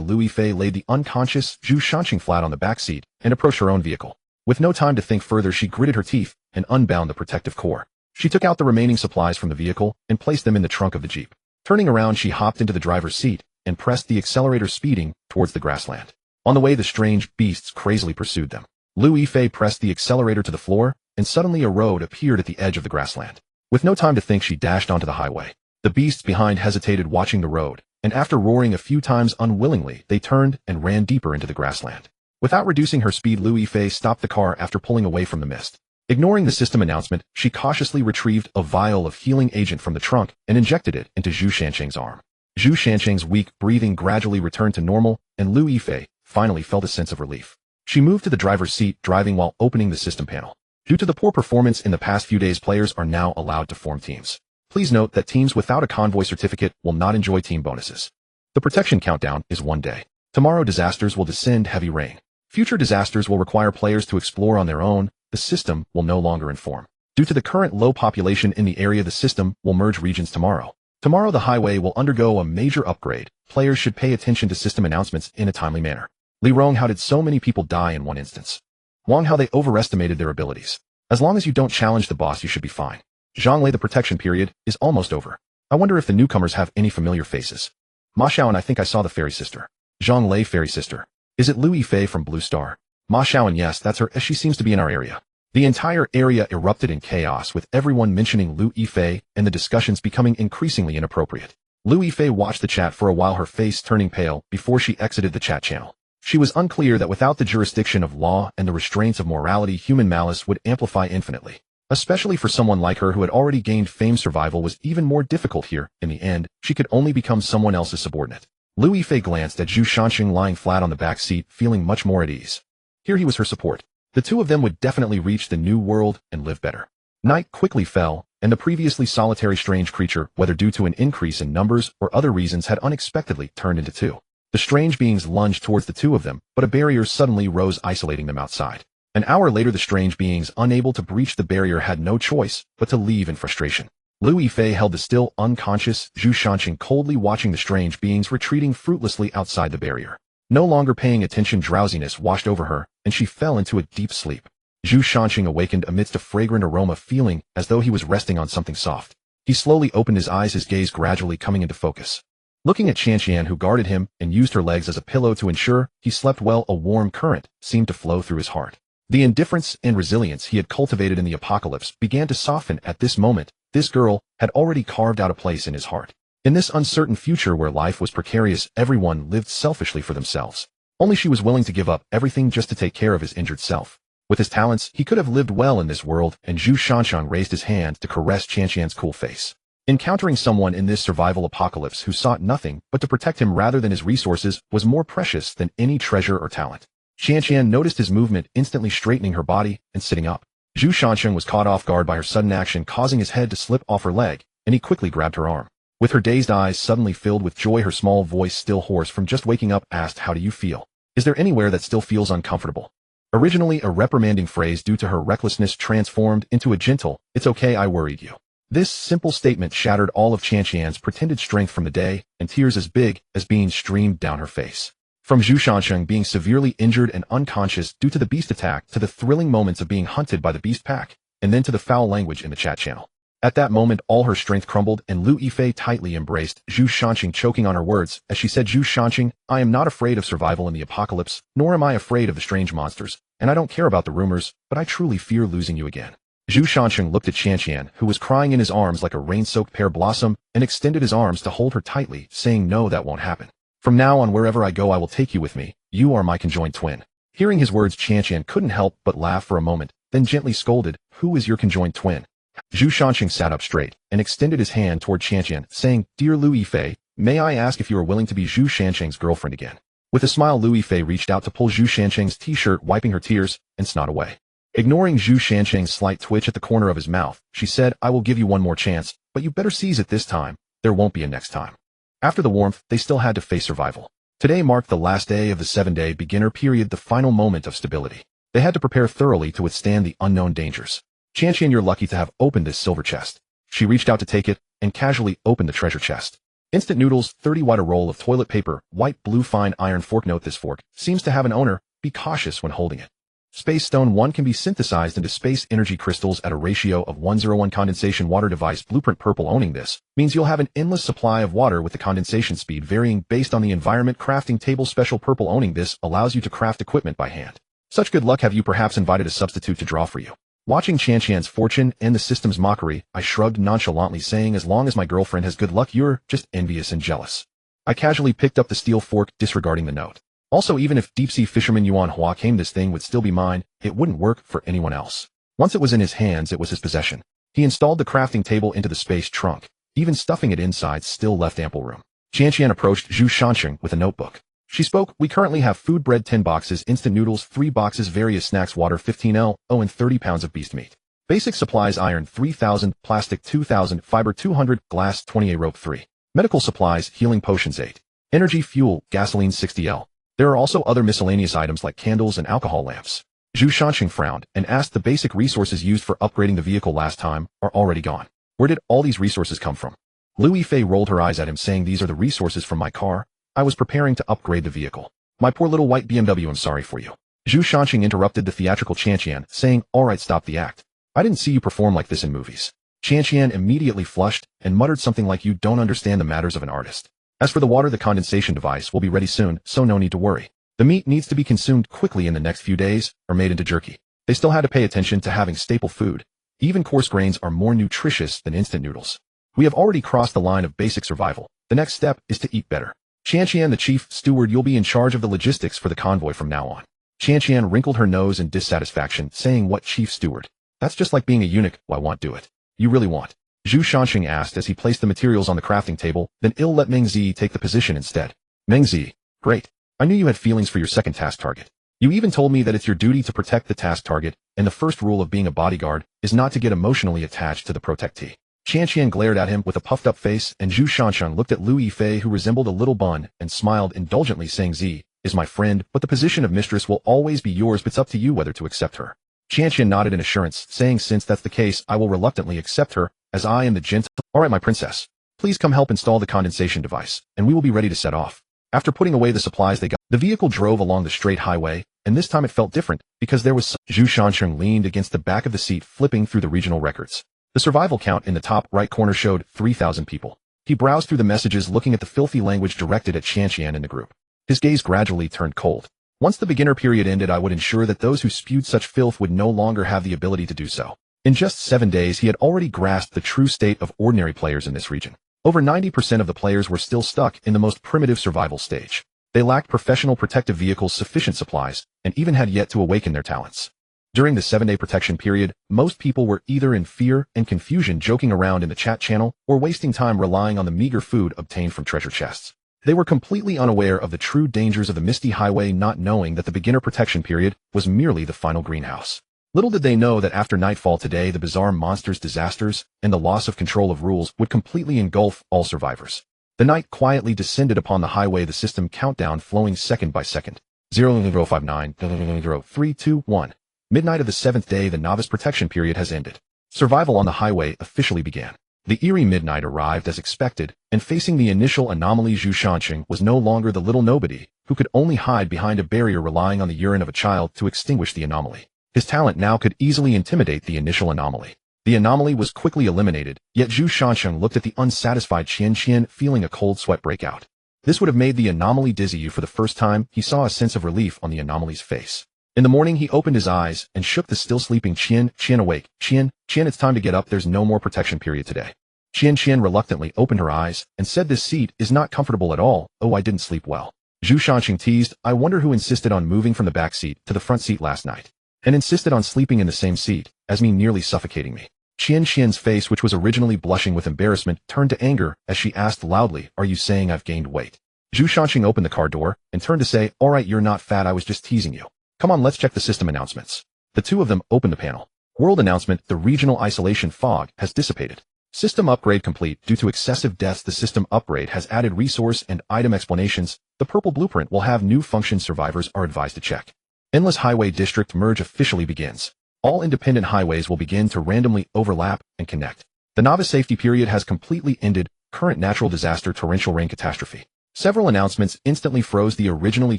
Lu Yifei laid the unconscious Zhu Shanqing flat on the back seat and approached her own vehicle. With no time to think further, she gritted her teeth and unbound the protective core. She took out the remaining supplies from the vehicle and placed them in the trunk of the Jeep. Turning around, she hopped into the driver's seat and pressed the accelerator, speeding towards the grassland. On the way, the strange beasts crazily pursued them. Lu Yifei pressed the accelerator to the floor, and suddenly a road appeared at the edge of the grassland. With no time to think, she dashed onto the highway. The beasts behind hesitated, watching the road, and after roaring a few times unwillingly, they turned and ran deeper into the grassland. Without reducing her speed, Lu Yifei stopped the car after pulling away from the mist. Ignoring the system announcement, she cautiously retrieved a vial of healing agent from the trunk and injected it into Zhu Shanqing's arm. Zhu Shanqing's weak breathing gradually returned to normal, and Lu Yifei finally felt a sense of relief. She moved to the driver's seat, driving while opening the system panel. Due to the poor performance in the past few days, players are now allowed to form teams. Please note that teams without a convoy certificate will not enjoy team bonuses. The protection countdown is 1 day. Tomorrow, disasters will descend, heavy rain. Future disasters will require players to explore on their own. The system will no longer inform. Due to the current low population in the area, the system will merge regions tomorrow. Tomorrow, the highway will undergo a major upgrade. Players should pay attention to system announcements in a timely manner. Li Rong, how did so many people die in one instance? Wang, how they overestimated their abilities. As long as you don't challenge the boss, you should be fine. Zhang Lei, the protection period is almost over. I wonder if the newcomers have any familiar faces. Ma Xiaoan, I think I saw the fairy sister. Zhang Lei, fairy sister. Is it Lu Yifei from Blue Star? Ma Xiaoan, yes, that's her, as she seems to be in our area. The entire area erupted in chaos, with everyone mentioning Lu Yifei and the discussions becoming increasingly inappropriate. Lu Yifei watched the chat for a while, her face turning pale, before she exited the chat channel. She was unclear that without the jurisdiction of law and the restraints of morality, human malice would amplify infinitely. Especially for someone like her who had already gained fame, survival was even more difficult here. In the end, she could only become someone else's subordinate. Lu Yifei glanced at Zhu Shanqing lying flat on the back seat, feeling much more at ease. Here he was her support. The two of them would definitely reach the new world and live better. Night quickly fell, and the previously solitary strange creature, whether due to an increase in numbers or other reasons, had unexpectedly turned into two. The strange beings lunged towards the two of them, but a barrier suddenly rose, isolating them outside. An hour later, the strange beings, unable to breach the barrier, had no choice but to leave in frustration. Lu Yifei held the still unconscious Zhu Shanqing, coldly watching the strange beings retreating fruitlessly outside the barrier. No longer paying attention, drowsiness washed over her, and she fell into a deep sleep. Zhu Shanqing awakened amidst a fragrant aroma, feeling as though he was resting on something soft. He slowly opened his eyes, his gaze gradually coming into focus. Looking at Qianqian, who guarded him and used her legs as a pillow to ensure he slept well, a warm current seemed to flow through his heart. The indifference and resilience he had cultivated in the apocalypse began to soften at this moment. This girl had already carved out a place in his heart. In this uncertain future where life was precarious, everyone lived selfishly for themselves. Only she was willing to give up everything just to take care of his injured self. With his talents, he could have lived well in this world, and Zhu Shanqing raised his hand to caress Qianqian's cool face. Encountering someone in this survival apocalypse who sought nothing but to protect him rather than his resources was more precious than any treasure or talent. Qianqian noticed his movement, instantly straightening her body and sitting up. Zhu Shanqing was caught off guard by her sudden action, causing his head to slip off her leg, and he quickly grabbed her arm. With her dazed eyes suddenly filled with joy, her small voice, still hoarse from just waking up, asked, "How do you feel? Is there anywhere that still feels uncomfortable?" Originally a reprimanding phrase, due to her recklessness transformed into a gentle, "It's okay, I worried you." This simple statement shattered all of Qianqian's pretended strength from the day, and tears as big as beans streamed down her face. From Zhu Shanqing being severely injured and unconscious due to the beast attack, to the thrilling moments of being hunted by the beast pack, and then to the foul language in the chat channel. At that moment, all her strength crumbled, and Lu Yifei tightly embraced Zhu Shanqing, choking on her words as she said, "Zhu Shanqing, I am not afraid of survival in the apocalypse, nor am I afraid of the strange monsters, and I don't care about the rumors, but I truly fear losing you again. Zhu Shansheng looked at Qianqian, who was crying in his arms like a rain-soaked pear blossom, and extended his arms to hold her tightly, saying, "No, that won't happen. From now on, wherever I go, I will take you with me. You are my conjoined twin." Hearing his words, Qianqian couldn't help but laugh for a moment, then gently scolded, "Who is your conjoined twin?" Zhu Shansheng sat up straight and extended his hand toward Qianqian, saying, "Dear Lu Yifei, may I ask if you are willing to be Zhu Shansheng's girlfriend again?" With a smile, Lu Yifei reached out to pull Zhu Shansheng's t-shirt, wiping her tears and snot away. Ignoring Zhu Shansheng's slight twitch at the corner of his mouth, she said, "I will give you one more chance, but you better seize it this time. There won't be a next time." After the warmth, they still had to face survival. Today marked the last day of the 7-day beginner period, the final moment of stability. They had to prepare thoroughly to withstand the unknown dangers. Qianqian, you're lucky to have opened this silver chest. She reached out to take it and casually opened the treasure chest. Instant noodles, 30 watt, a roll of toilet paper, white blue fine iron fork. Note, this fork seems to have an owner. Be cautious when holding it. Space Stone 1 can be synthesized into space energy crystals at a ratio of 1:1. Condensation water device blueprint purple. Owning this means you'll have an endless supply of water with the condensation speed varying based on the environment. Crafting table special purple. Owning this allows you to craft equipment by hand. Such good luck. Have you perhaps invited a substitute to draw for you? Watching Qianqian's fortune and the system's mockery, I shrugged nonchalantly, saying, "As long as my girlfriend has good luck, you're just envious and jealous." I casually picked up the steel fork, disregarding the note. Also, even if deep-sea fisherman Yuan Hua came, this thing would still be mine. It wouldn't work for anyone else. Once it was in his hands, it was his possession. He installed the crafting table into the space trunk. Even stuffing it inside still left ample room. Qianqian approached Zhu Shansheng with a notebook. She spoke, "We currently have food: bread 10 boxes, instant noodles 3 boxes, various snacks, water 15 L, and 30 pounds of beast meat. Basic supplies: iron 3,000, plastic 2,000, fiber 200, glass 20, rope 3. Medical supplies: healing potions 8. Energy: fuel, gasoline 60 L. There are also other miscellaneous items like candles and alcohol lamps." Zhu Shansheng frowned and asked, "The basic resources used for upgrading the vehicle last time are already gone. Where did all these resources come from?" Lu Yifei rolled her eyes at him, saying, "These are the resources from my car. I was preparing to upgrade the vehicle. My poor little white BMW, I'm sorry for you." Zhu Shansheng interrupted the theatrical Qianqian, saying, "All right, stop the act. I didn't see you perform like this in movies." Qianqian immediately flushed and muttered something like, "You don't understand the matters of an artist. As for the water, the condensation device will be ready soon, so no need to worry. The meat needs to be consumed quickly in the next few days, or made into jerky." They still had to pay attention to having staple food. Even coarse grains are more nutritious than instant noodles. "We have already crossed the line of basic survival. The next step is to eat better. Qianqian, the chief steward, you'll be in charge of the logistics for the convoy from now on." Qianqian wrinkled her nose in dissatisfaction, saying, "What chief steward? That's just like being a eunuch. Why want do it? You really want?" Zhu Shansheng asked as he placed the materials on the crafting table, then "I'll let Mengzi take the position instead." "Mengzi? Great. I knew you had feelings for your second task target. You even told me that it's your duty to protect the task target, and the first rule of being a bodyguard is not to get emotionally attached to the protectee." Qianqian glared at him with a puffed-up face, and Zhu Shansheng looked at Lu Yifei, who resembled a little bun, and smiled indulgently, saying, "Z is my friend, but the position of mistress will always be yours. It's up to you whether to accept her." Qianqian nodded in assurance, saying, "Since that's the case, I will reluctantly accept her, as I am the gentle." "All right, my princess. Please come help install the condensation device, and we will be ready to set off." After putting away the supplies they got, the vehicle drove along the straight highway, and this time it felt different, because there was Zhu Shansheng leaned against the back of the seat, flipping through the regional records. The survival count in the top right corner showed 3,000 people. He browsed through the messages, looking at the filthy language directed at Qianqian and the group. His gaze gradually turned cold. Once the beginner period ended, I would ensure that those who spewed such filth would no longer have the ability to do so. In just 7 days, he had already grasped the true state of ordinary players in this region. Over 90% of the players were still stuck in the most primitive survival stage. They lacked professional protective vehicles, sufficient supplies, and even had yet to awaken their talents. During the 7-day protection period, most people were either in fear and confusion, joking around in the chat channel, or wasting time relying on the meager food obtained from treasure chests. They were completely unaware of the true dangers of the misty highway, not knowing that the beginner protection period was merely the final greenhouse. Little did they know that after nightfall today, the bizarre monsters, disasters, and the loss of control of rules would completely engulf all survivors. The night quietly descended upon the highway, the system countdown flowing second by second. 0059, 0321. Midnight of the 7th day, the novice protection period has ended. Survival on the highway officially began. The eerie midnight arrived as expected, and facing the initial anomaly, Zhu Shansheng was no longer the little nobody who could only hide behind a barrier relying on the urine of a child to extinguish the anomaly. His talent now could easily intimidate the initial anomaly. The anomaly was quickly eliminated, yet Zhu Shansheng looked at the unsatisfied Qianqian, feeling a cold sweat break out. This would have made the anomaly dizzy. For the first time, he saw a sense of relief on the anomaly's face. In the morning, he opened his eyes and shook the still sleeping Qian. Qian, awake. Qian, it's time to get up. There's no more protection period today. Qian reluctantly opened her eyes and said, this seat is not comfortable at all. Oh, I didn't sleep well. Zhu Shanqing teased, I wonder who insisted on moving from the back seat to the front seat last night, and insisted on sleeping in the same seat as me, nearly suffocating me. Qian's face, which was originally blushing with embarrassment, turned to anger as she asked loudly, are you saying I've gained weight? Zhu Shanqing opened the car door and turned to say, all right, you're not fat, I was just teasing you. Come on, let's check the system announcements. The two of them opened the panel. World announcement, the regional isolation fog has dissipated. System upgrade complete. Due to excessive deaths, the system upgrade has added resource and item explanations. The purple blueprint will have new functions survivors are advised to check. Endless Highway District merge officially begins. All independent highways will begin to randomly overlap and connect. The novice safety period has completely ended. Current natural disaster, torrential rain catastrophe. Several announcements instantly froze the originally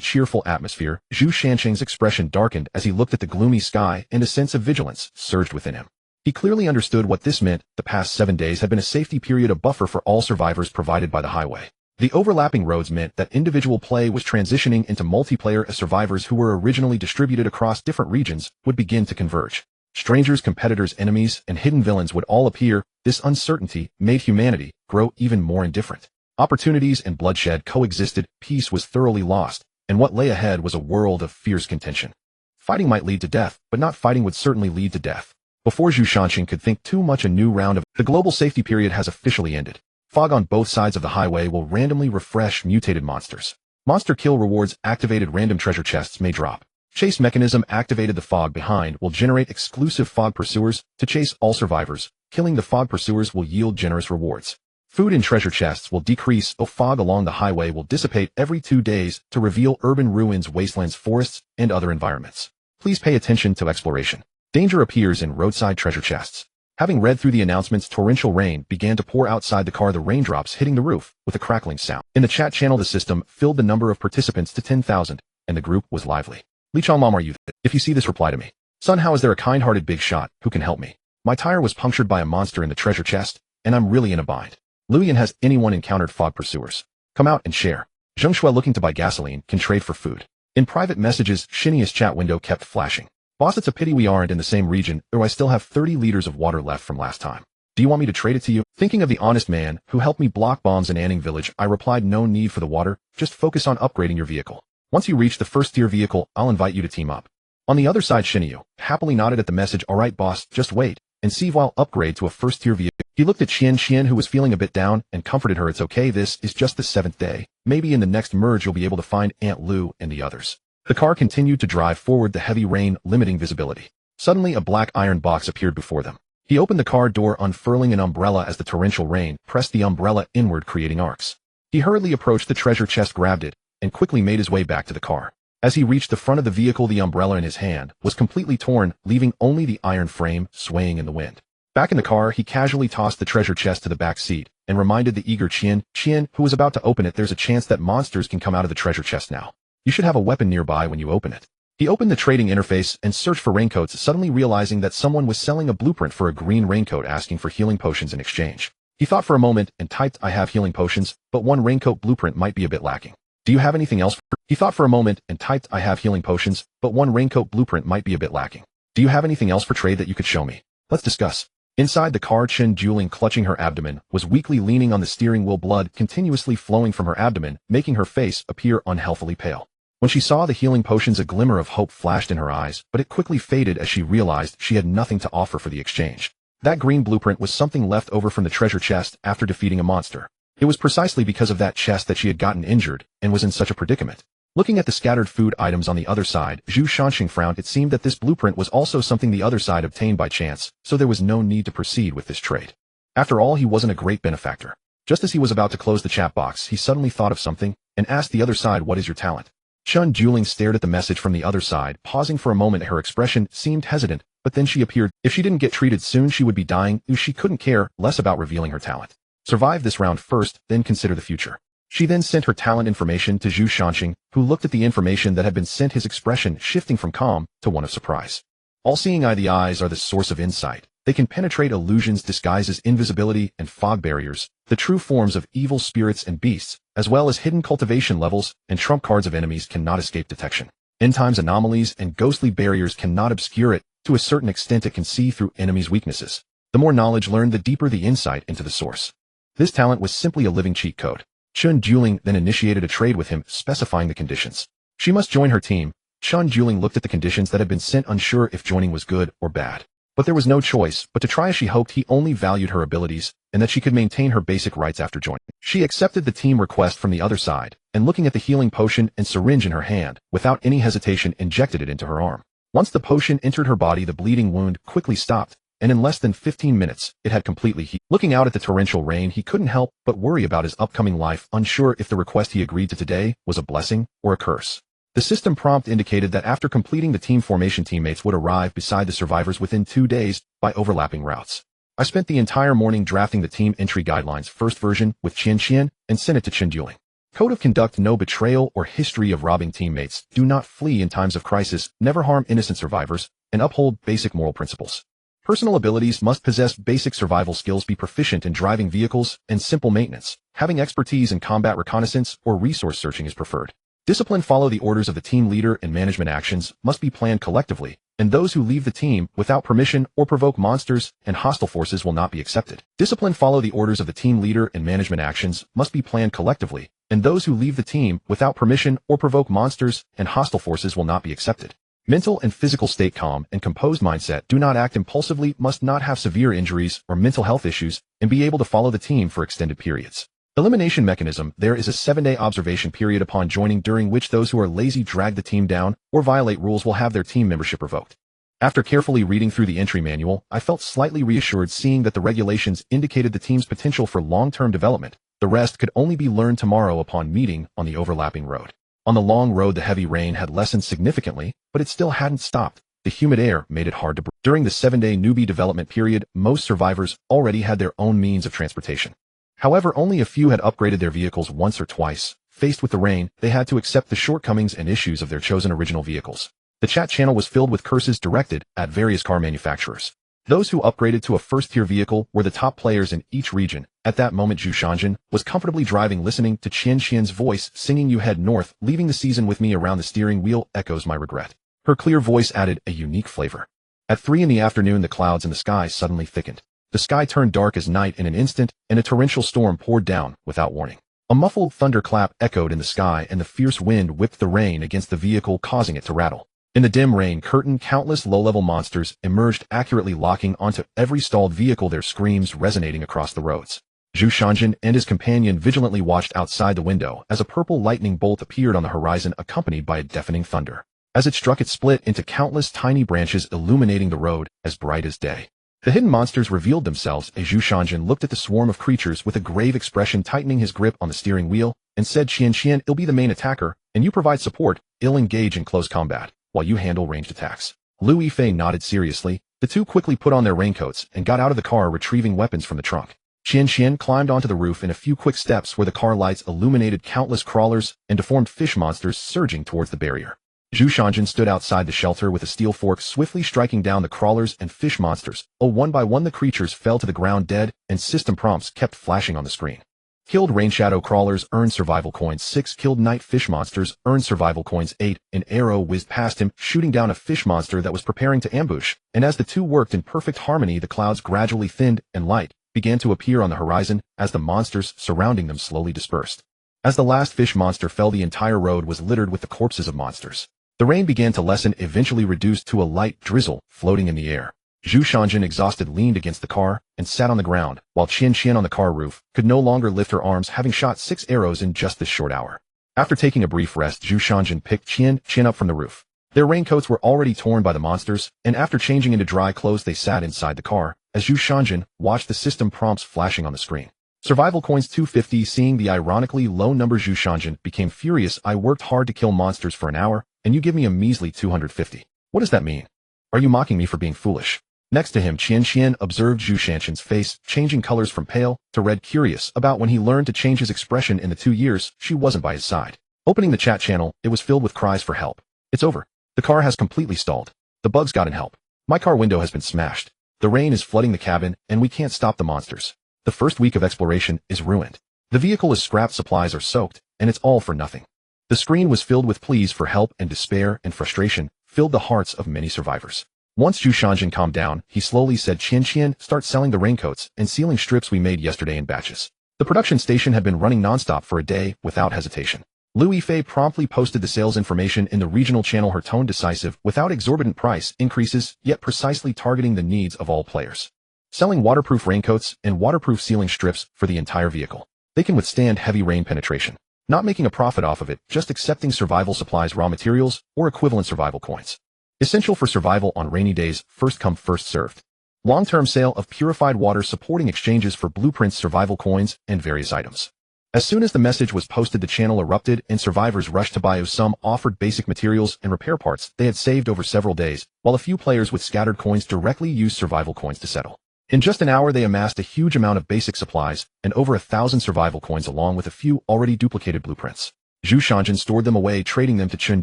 cheerful atmosphere. Zhu Shanqing's expression darkened as he looked at the gloomy sky, and a sense of vigilance surged within him. He clearly understood what this meant. The past 7 days had been a safety period, a buffer for all survivors provided by the highway. The overlapping roads meant that individual play was transitioning into multiplayer as survivors who were originally distributed across different regions would begin to converge. Strangers, competitors, enemies, and hidden villains would all appear. This uncertainty made humanity grow even more indifferent. Opportunities and bloodshed coexisted, peace was thoroughly lost, and what lay ahead was a world of fierce contention. Fighting might lead to death, but not fighting would certainly lead to death. Before Zhu Shanqing could think too much, a new round of the global safety period has officially ended. Fog on both sides of the highway will randomly refresh mutated monsters. Monster kill rewards activated, random treasure chests may drop. Chase mechanism activated, the fog behind will generate exclusive fog pursuers to chase all survivors. Killing the fog pursuers will yield generous rewards. Food and treasure chests will decrease. Fog along the highway will dissipate every 2 days to reveal urban ruins, wastelands, forests, and other environments. Please pay attention to exploration. Danger appears in roadside treasure chests. Having read through the announcements, torrential rain began to pour outside the car, the raindrops hitting the roof with a crackling sound. In the chat channel, the system filled the number of participants to 10,000, and the group was lively. Li Chong, Mom, are you there? If you see this, reply to me. Son, how is there a kind-hearted big shot who can help me? My tire was punctured by a monster in the treasure chest, and I'm really in a bind. Luyan, has anyone encountered fog pursuers? Come out and share. Zheng Shui, looking to buy gasoline, can trade for food. In private messages, Xinia's chat window kept flashing. Boss, it's a pity we aren't in the same region, or I still have 30 liters of water left from last time. Do you want me to trade it to you? Thinking of the honest man who helped me block bombs in Anning Village, I replied, no need for the water, just focus on upgrading your vehicle. Once you reach the first tier vehicle, I'll invite you to team up. On the other side, Xinyu happily nodded at the message. Alright boss, just wait and see while upgrade to a first tier vehicle. He looked at Qian, who was feeling a bit down, and comforted her. It's okay, this is just the 7th day. Maybe in the next merge you'll be able to find Aunt Lu and the others. The car continued to drive forward, the heavy rain limiting visibility. Suddenly a black iron box appeared before them. He opened the car door, unfurling an umbrella as the torrential rain pressed the umbrella inward, creating arcs. He hurriedly approached the treasure chest, grabbed it, and quickly made his way back to the car. As he reached the front of the vehicle, the umbrella in his hand was completely torn, leaving only the iron frame swaying in the wind. Back in the car, he casually tossed the treasure chest to the back seat and reminded the eager Qian, who was about to open it, there's a chance that monsters can come out of the treasure chest now. You should have a weapon nearby when you open it. He opened the trading interface and searched for raincoats, suddenly realizing that someone was selling a blueprint for a green raincoat, asking for healing potions in exchange. He thought for a moment and typed, I have healing potions, but one raincoat blueprint might be a bit lacking. Do you have anything else? He thought for a moment and typed, I have healing potions, but one raincoat blueprint might be a bit lacking. Do you have anything else for trade that you could show me? Let's discuss. Inside the car, Chen Juling, clutching her abdomen, was weakly leaning on the steering wheel, blood continuously flowing from her abdomen, making her face appear unhealthily pale. When she saw the healing potions, a glimmer of hope flashed in her eyes, but it quickly faded as she realized she had nothing to offer for the exchange. That green blueprint was something left over from the treasure chest after defeating a monster. It was precisely because of that chest that she had gotten injured and was in such a predicament. Looking at the scattered food items on the other side, Zhu Shanqing frowned. It seemed that this blueprint was also something the other side obtained by chance, so there was no need to proceed with this trade. After all, he wasn't a great benefactor. Just as he was about to close the chat box, he suddenly thought of something and asked the other side, what is your talent? Chen Juling stared at the message from the other side, pausing for a moment. Her expression seemed hesitant, but then she appeared. If she didn't get treated soon, she would be dying. She couldn't care less about revealing her talent. Survive this round first, then consider the future. She then sent her talent information to Zhu Shanqing, who looked at the information that had been sent, his expression shifting from calm to one of surprise. All-seeing eye, the eyes are the source of insight. They can penetrate illusions disguised as invisibility and fog barriers, the true forms of evil spirits and beasts, as well as hidden cultivation levels and trump cards of enemies cannot escape detection. End times anomalies and ghostly barriers cannot obscure it. To a certain extent it can see through enemies' weaknesses. The more knowledge learned, the deeper the insight into the source. This talent was simply a living cheat code. Chun Juling then initiated a trade with him, specifying the conditions. She must join her team. Chun Juling looked at the conditions that had been sent, unsure if joining was good or bad. But there was no choice but to try, as she hoped he only valued her abilities and that she could maintain her basic rights after joining. She accepted the team request from the other side, and looking at the healing potion and syringe in her hand, without any hesitation injected it into her arm. Once the potion entered her body, the bleeding wound quickly stopped, and in less than 15 minutes, it had completely healed. Looking out at the torrential rain, he couldn't help but worry about his upcoming life, unsure if the request he agreed to today was a blessing or a curse. The system prompt indicated that after completing the team formation, teammates would arrive beside the survivors within 2 days by overlapping routes. I spent the entire morning drafting the team entry guidelines, first version, with Qian, and sent it to Chun Juling. Code of conduct: no betrayal or history of robbing teammates, do not flee in times of crisis, never harm innocent survivors, and uphold basic moral principles. Personal abilities: must possess basic survival skills, be proficient in driving vehicles, and simple maintenance. Having expertise in combat reconnaissance or resource searching is preferred. Discipline: follow the orders of the team leader, and management actions must be planned collectively, and those who leave the team without permission or provoke monsters and hostile forces will not be accepted. Discipline: follow the orders of the team leader, and management actions must be planned collectively, and those who leave the team without permission or provoke monsters and hostile forces will not be accepted. Mental and physical state: calm and composed mindset, do not act impulsively, must not have severe injuries or mental health issues, and be able to follow the team for extended periods. Elimination mechanism: there is a 7-day observation period upon joining, during which those who are lazy, drag the team down, or violate rules will have their team membership revoked. After carefully reading through the entry manual, I felt slightly reassured seeing that the regulations indicated the team's potential for long-term development. The rest could only be learned tomorrow upon meeting on the overlapping road. On the long road, the heavy rain had lessened significantly, but it still hadn't stopped. The humid air made it hard to breathe. During the 7-day newbie development period, most survivors already had their own means of transportation. However, only a few had upgraded their vehicles once or twice. Faced with the rain, they had to accept the shortcomings and issues of their chosen original vehicles. The chat channel was filled with curses directed at various car manufacturers. Those who upgraded to a first-tier vehicle were the top players in each region. At that moment, Zhu Shanjin was comfortably driving, listening to Qian's voice singing "You Head North, leaving the season with me around the steering wheel echoes my regret." Her clear voice added a unique flavor. At 3 in the afternoon, the clouds in the sky suddenly thickened. The sky turned dark as night in an instant, and a torrential storm poured down without warning. A muffled thunderclap echoed in the sky, and the fierce wind whipped the rain against the vehicle, causing it to rattle. In the dim rain curtain, countless low-level monsters emerged, accurately locking onto every stalled vehicle, their screams resonating across the roads. Zhu Shanjin and his companion vigilantly watched outside the window as a purple lightning bolt appeared on the horizon, accompanied by a deafening thunder. As it struck, it split into countless tiny branches, illuminating the road as bright as day. The hidden monsters revealed themselves as Zhu Shanjin looked at the swarm of creatures with a grave expression, tightening his grip on the steering wheel, and said, "Qian, you'll be the main attacker, and you provide support. You'll engage in close combat, while you handle ranged attacks." Lu Yifei nodded seriously. The two quickly put on their raincoats and got out of the car, retrieving weapons from the trunk. Qian climbed onto the roof in a few quick steps, where the car lights illuminated countless crawlers and deformed fish monsters surging towards the barrier. Zhu Shanjin stood outside the shelter with a steel fork, swiftly striking down the crawlers and fish monsters. One by one the creatures fell to the ground dead, and system prompts kept flashing on the screen. Killed rain shadow crawlers earned survival coins 6. Killed night fish monsters earned survival coins 8. An arrow whizzed past him, shooting down a fish monster that was preparing to ambush, and as the two worked in perfect harmony, the clouds gradually thinned, and light began to appear on the horizon as the monsters surrounding them slowly dispersed. As the last fish monster fell, the entire road was littered with the corpses of monsters. The rain began to lessen, eventually reduced to a light drizzle floating in the air. Zhu Shanjin, exhausted, leaned against the car and sat on the ground, while Qian on the car roof could no longer lift her arms, having shot 6 arrows in just this short hour. After taking a brief rest, Zhu Shanjin picked Qian up from the roof. Their raincoats were already torn by the monsters, and after changing into dry clothes, they sat inside the car as Zhu Shanjin watched the system prompts flashing on the screen. Survival coins 250. Seeing the ironically low number, Zhu Shanjin became furious. "I worked hard to kill monsters for an hour, and you give me a measly 250. What does that mean? Are you mocking me for being foolish?" Next to him, Qian observed Zhu Shanjin's face changing colors from pale to red, curious about when he learned to change his expression in the 2 years she wasn't by his side. Opening the chat channel, it was filled with cries for help. "It's over. The car has completely stalled. The bugs got in help. My car window has been smashed. The rain is flooding the cabin, and we can't stop the monsters. The first week of exploration is ruined. The vehicle is scrapped, supplies are soaked, and it's all for nothing." The screen was filled with pleas for help, and despair and frustration filled the hearts of many survivors. Once Zhu Shanjin calmed down, he slowly said, Qian, start selling the raincoats and sealing strips we made yesterday in batches. The production station had been running nonstop for a day without hesitation. Lu Yifei promptly posted the sales information in the regional channel, her tone decisive, without exorbitant price increases, yet precisely targeting the needs of all players. Selling waterproof raincoats and waterproof sealing strips for the entire vehicle. They can withstand heavy rain penetration. Not making a profit off of it, just accepting survival supplies, raw materials, or equivalent survival coins. Essential for survival on rainy days, first come first served. Long-term sale of purified water, supporting exchanges for blueprints, survival coins, and various items. As soon as the message was posted, the channel erupted and survivors rushed to buy. Some offered basic materials and repair parts they had saved over several days, while a few players with scattered coins directly used survival coins to settle. In just an hour they amassed a huge amount of basic supplies and over 1,000 survival coins, along with a few already duplicated blueprints. Zhu Shanjin stored them away, trading them to Chen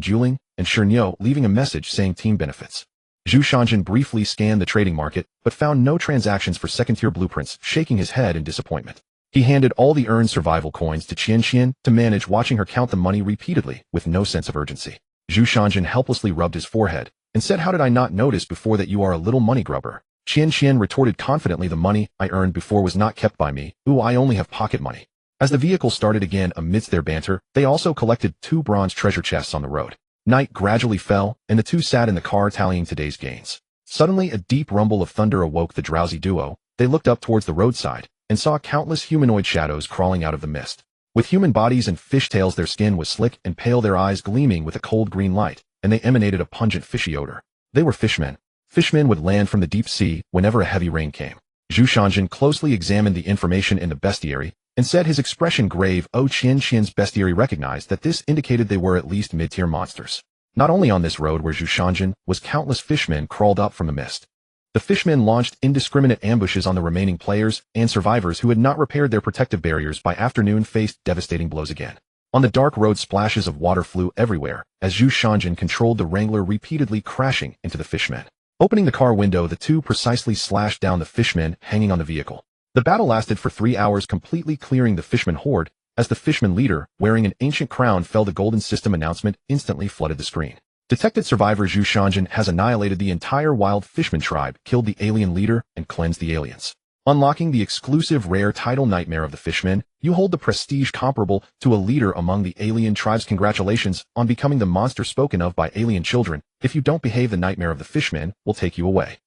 Juling and Shernyo, leaving a message saying team benefits. Zhu Shanjin briefly scanned the trading market, but found no transactions for second-tier blueprints, shaking his head in disappointment. He handed all the earned survival coins to Qian to manage, watching her count the money repeatedly with no sense of urgency. Zhu Shanjin helplessly rubbed his forehead and said, how did I not notice before that you are a little money grubber? Qian retorted confidently, the money I earned before was not kept by me. Ooh, I only have pocket money. As the vehicle started again amidst their banter, they also collected 2 bronze treasure chests on the road. Night gradually fell, and the two sat in the car tallying today's gains. Suddenly a deep rumble of thunder awoke the drowsy duo. They looked up towards the roadside and saw countless humanoid shadows crawling out of the mist. With human bodies and fishtails, their skin was slick and pale, their eyes gleaming with a cold green light, and they emanated a pungent fishy odor. They were fishmen. Fishmen would land from the deep sea whenever a heavy rain came. Zhu Shanjin closely examined the information in the bestiary and said, his expression grave. Qian's bestiary recognized that this indicated they were at least mid-tier monsters. Not only on this road where Zhu Shanjin was, countless fishmen crawled up from the mist. The fishmen launched indiscriminate ambushes on the remaining players, and survivors who had not repaired their protective barriers by afternoon faced devastating blows again. On the dark road, splashes of water flew everywhere as Zhu Shanjin controlled the Wrangler, repeatedly crashing into the fishmen. Opening the car window, the two precisely slashed down the fishmen hanging on the vehicle. The battle lasted for 3 hours, completely clearing the fishman horde. As the fishman leader, wearing an ancient crown, fell, the golden system announcement instantly flooded the screen. Detected survivor Zhu Shanjin has annihilated the entire wild fishman tribe, killed the alien leader, and cleansed the aliens. Unlocking the exclusive rare title Nightmare of the Fishmen, you hold the prestige comparable to a leader among the alien tribes. Congratulations on becoming the monster spoken of by alien children. If you don't behave, the Nightmare of the Fishmen will take you away.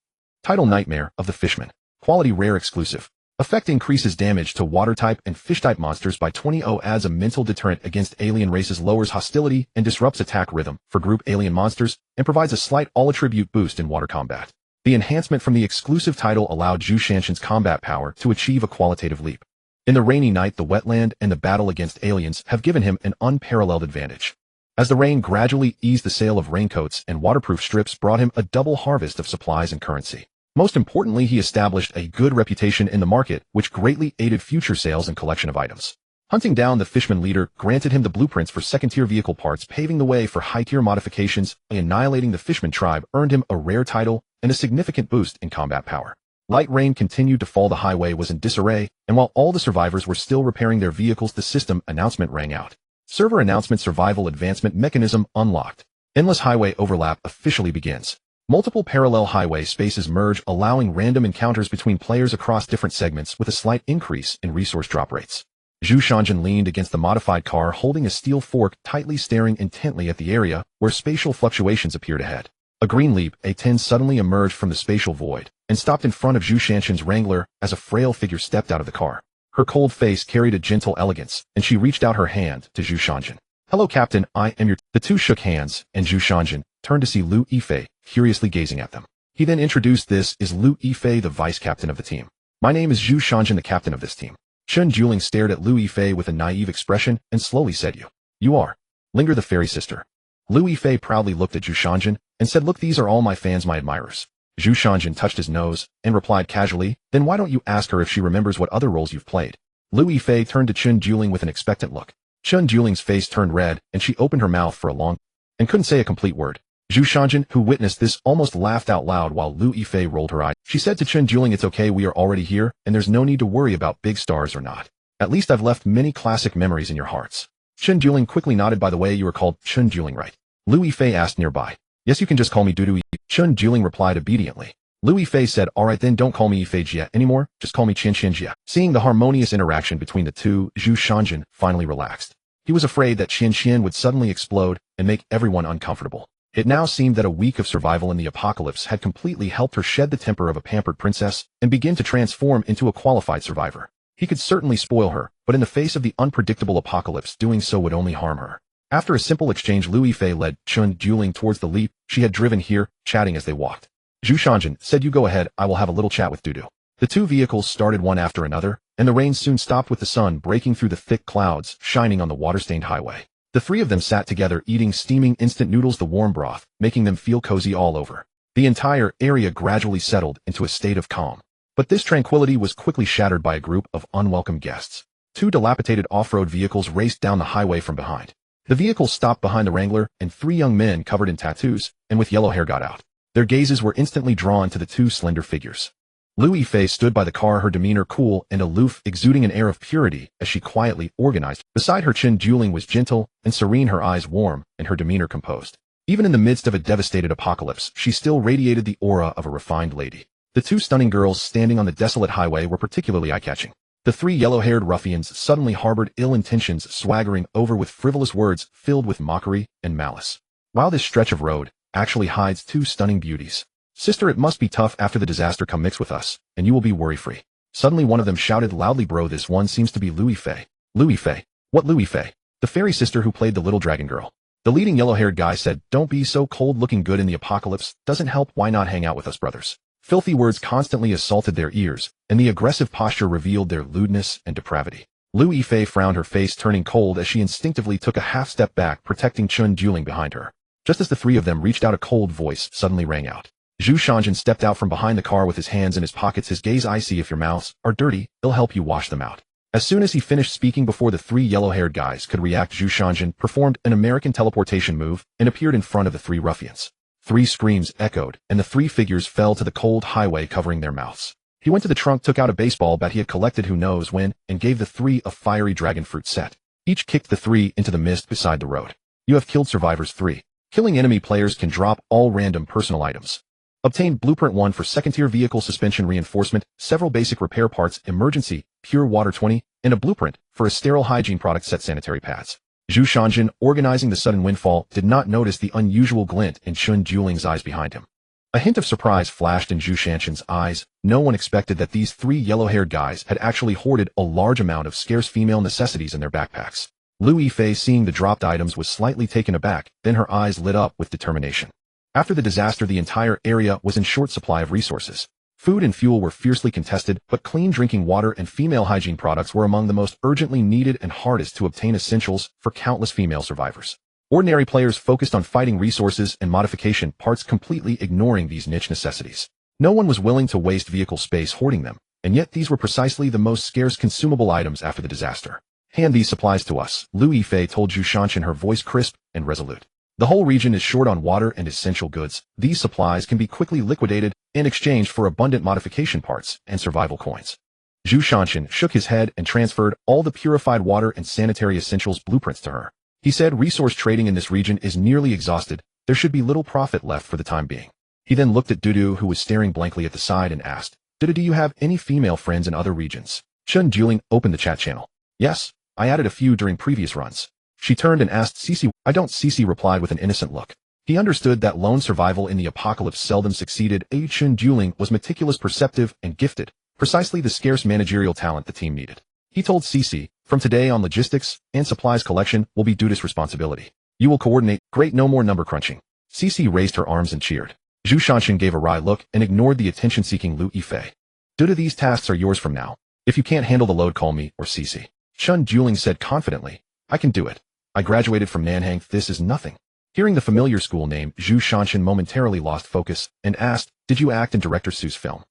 Title Nightmare of the Fishmen. Quality rare exclusive. Effect increases damage to water-type and fish-type monsters by 20. Adds a mental deterrent against alien races, lowers hostility and disrupts attack rhythm for group alien monsters, and provides a slight all-attribute boost in water combat. The enhancement from the exclusive title allowed Zhu Shanjin's combat power to achieve a qualitative leap. In the rainy night, the wetland and the battle against aliens have given him an unparalleled advantage. As the rain gradually eased, the sale of raincoats and waterproof strips brought him a double harvest of supplies and currency. Most importantly, he established a good reputation in the market, which greatly aided future sales and collection of items. Hunting down the fishman leader granted him the blueprints for second-tier vehicle parts, paving the way for high-tier modifications. Annihilating the fishman tribe earned him a rare title and a significant boost in combat power. Light rain continued to fall, the highway was in disarray, and while all the survivors were still repairing their vehicles, the system announcement rang out. Server announcement: survival advancement mechanism unlocked. Endless highway overlap officially begins. Multiple parallel highway spaces merge, allowing random encounters between players across different segments with a slight increase in resource drop rates. Zhu Shanjin leaned against the modified car, holding a steel fork, tightly staring intently at the area where spatial fluctuations appeared ahead. A green leap, A10 suddenly emerged from the spatial void and stopped in front of Zhu Shanjin's Wrangler as a frail figure stepped out of the car. Her cold face carried a gentle elegance, and she reached out her hand to Zhu Shanjin. Hello, Captain, I am your... The two shook hands, and Zhu Shanjin turned to see Lu Yifei, curiously gazing at them. He then introduced, this is Lu Yifei, the vice-captain of the team. My name is Zhu Shanjin, the captain of this team. Chen Juling stared at Lu Yifei with a naive expression and slowly said, You are Linger, the fairy sister. Lu Yifei proudly looked at Zhu Shanjin and said, Look, these are all my fans, my admirers. Zhu Shanjin touched his nose and replied casually, Then why don't you ask her if she remembers what other roles you've played? Lu Yifei turned to Chen Juling with an expectant look. Chen Juling's face turned red and she opened her mouth for a long and couldn't say a complete word. Zhu Shanjin, who witnessed this, almost laughed out loud while Lu Yifei rolled her eyes. She said to Chen Juling, It's okay, we are already here, and there's no need to worry about big stars or not. At least I've left many classic memories in your hearts. Chen Juling quickly nodded. By the way, you are called Chen Juling, right? Lu Yifei asked nearby. Yes, you can just call me Dudu. Chen Juling replied obediently. Lu Yifei said, alright then, don't call me Yifei Jia anymore, just call me Chen Jia. Seeing the harmonious interaction between the two, Zhu Shanjin finally relaxed. He was afraid that Qian would suddenly explode and make everyone uncomfortable. It now seemed that a week of survival in the apocalypse had completely helped her shed the temper of a pampered princess and begin to transform into a qualified survivor. He could certainly spoil her, but in the face of the unpredictable apocalypse, doing so would only harm her. After a simple exchange, Lu Yifei led Chen Juling towards the leap she had driven here, chatting as they walked. Zhu Shanjin said, you go ahead, I will have a little chat with Dudu. The two vehicles started one after another, and the rain soon stopped with the sun breaking through the thick clouds, shining on the water-stained highway. The three of them sat together eating steaming instant noodles, the warm broth, making them feel cozy all over. The entire area gradually settled into a state of calm. But this tranquility was quickly shattered by a group of unwelcome guests. Two dilapidated off-road vehicles raced down the highway from behind. The vehicles stopped behind the Wrangler, and three young men covered in tattoos and with yellow hair got out. Their gazes were instantly drawn to the two slender figures. Lu Yifei stood by the car, her demeanor cool and aloof, exuding an air of purity as she quietly organized. Beside her, Chen Juling was gentle and serene, her eyes warm and her demeanor composed. Even in the midst of a devastated apocalypse, she still radiated the aura of a refined lady. The two stunning girls standing on the desolate highway were particularly eye-catching. The three yellow-haired ruffians suddenly harbored ill intentions, swaggering over with frivolous words filled with mockery and malice. While this stretch of road actually hides two stunning beauties. Sister, it must be tough after the disaster. Come mix with us, and you will be worry-free. Suddenly one of them shouted loudly, bro, this one seems to be Lu Yifei. Lu Yifei? What Lu Yifei? The fairy sister who played the little dragon girl. The leading yellow-haired guy said, don't be so cold, looking good in the apocalypse doesn't help, why not hang out with us brothers? Filthy words constantly assaulted their ears, and the aggressive posture revealed their lewdness and depravity. Lu Yifei frowned, her face turning cold as she instinctively took a half-step back, protecting Chen Juling behind her. Just as the three of them reached out, a cold voice suddenly rang out. Zhu Shanjin stepped out from behind the car with his hands in his pockets, his gaze icy. If your mouths are dirty, it'll help you wash them out. As soon as he finished speaking, before the three yellow-haired guys could react, Zhu Shanjin performed an American teleportation move and appeared in front of the three ruffians. Three screams echoed, and the three figures fell to the cold highway, covering their mouths. He went to the trunk, took out a baseball bat he had collected who knows when, and gave the three a fiery dragon fruit set. Each kicked the three into the mist beside the road. You have killed survivors 3. Killing enemy players can drop all random personal items. Obtain Blueprint 1 for second-tier vehicle suspension reinforcement, several basic repair parts, emergency, pure water 20, and a blueprint for a sterile hygiene product set, sanitary pads. Zhu Shanjin, organizing the sudden windfall, did not notice the unusual glint in Chen Juling's eyes behind him. A hint of surprise flashed in Zhu Shanjin's eyes. No one expected that these three yellow-haired guys had actually hoarded a large amount of scarce female necessities in their backpacks. Lu Yifei, seeing the dropped items, was slightly taken aback, then her eyes lit up with determination. After the disaster, the entire area was in short supply of resources. Food and fuel were fiercely contested, but clean drinking water and female hygiene products were among the most urgently needed and hardest to obtain essentials for countless female survivors. Ordinary players focused on fighting resources and modification parts, completely ignoring these niche necessities. No one was willing to waste vehicle space hoarding them, and yet these were precisely the most scarce consumable items after the disaster. Hand these supplies to us, Lu Yifei told Zhu Shanjin, her voice crisp and resolute. The whole region is short on water and essential goods. These supplies can be quickly liquidated in exchange for abundant modification parts and survival coins. Zhu Shanjin shook his head and transferred all the purified water and sanitary essentials blueprints to her. He said, resource trading in this region is nearly exhausted. There should be little profit left for the time being. He then looked at Dudu, who was staring blankly at the side, and asked, Dudu, do you have any female friends in other regions? Chen Juling opened the chat channel. Yes, I added a few during previous runs. She turned and asked Cici. I don't. Cici replied with an innocent look. He understood that lone survival in the apocalypse seldom succeeded. Chen Juling was meticulous, perceptive, and gifted, precisely the scarce managerial talent the team needed. He told Cici, from today on, logistics and supplies collection will be Dudu's responsibility. You will coordinate. Great, no more number crunching. Cici raised her arms and cheered. Zhu Shanjin gave a wry look and ignored the attention-seeking Lu Yifei. Dudu, these tasks are yours from now. If you can't handle the load, call me or Cici. Chen Juling said confidently. I can do it. I graduated from Nanhang. This is nothing. Hearing the familiar school name, Zhu Shanjin momentarily lost focus and asked, did you act in Director Su's film?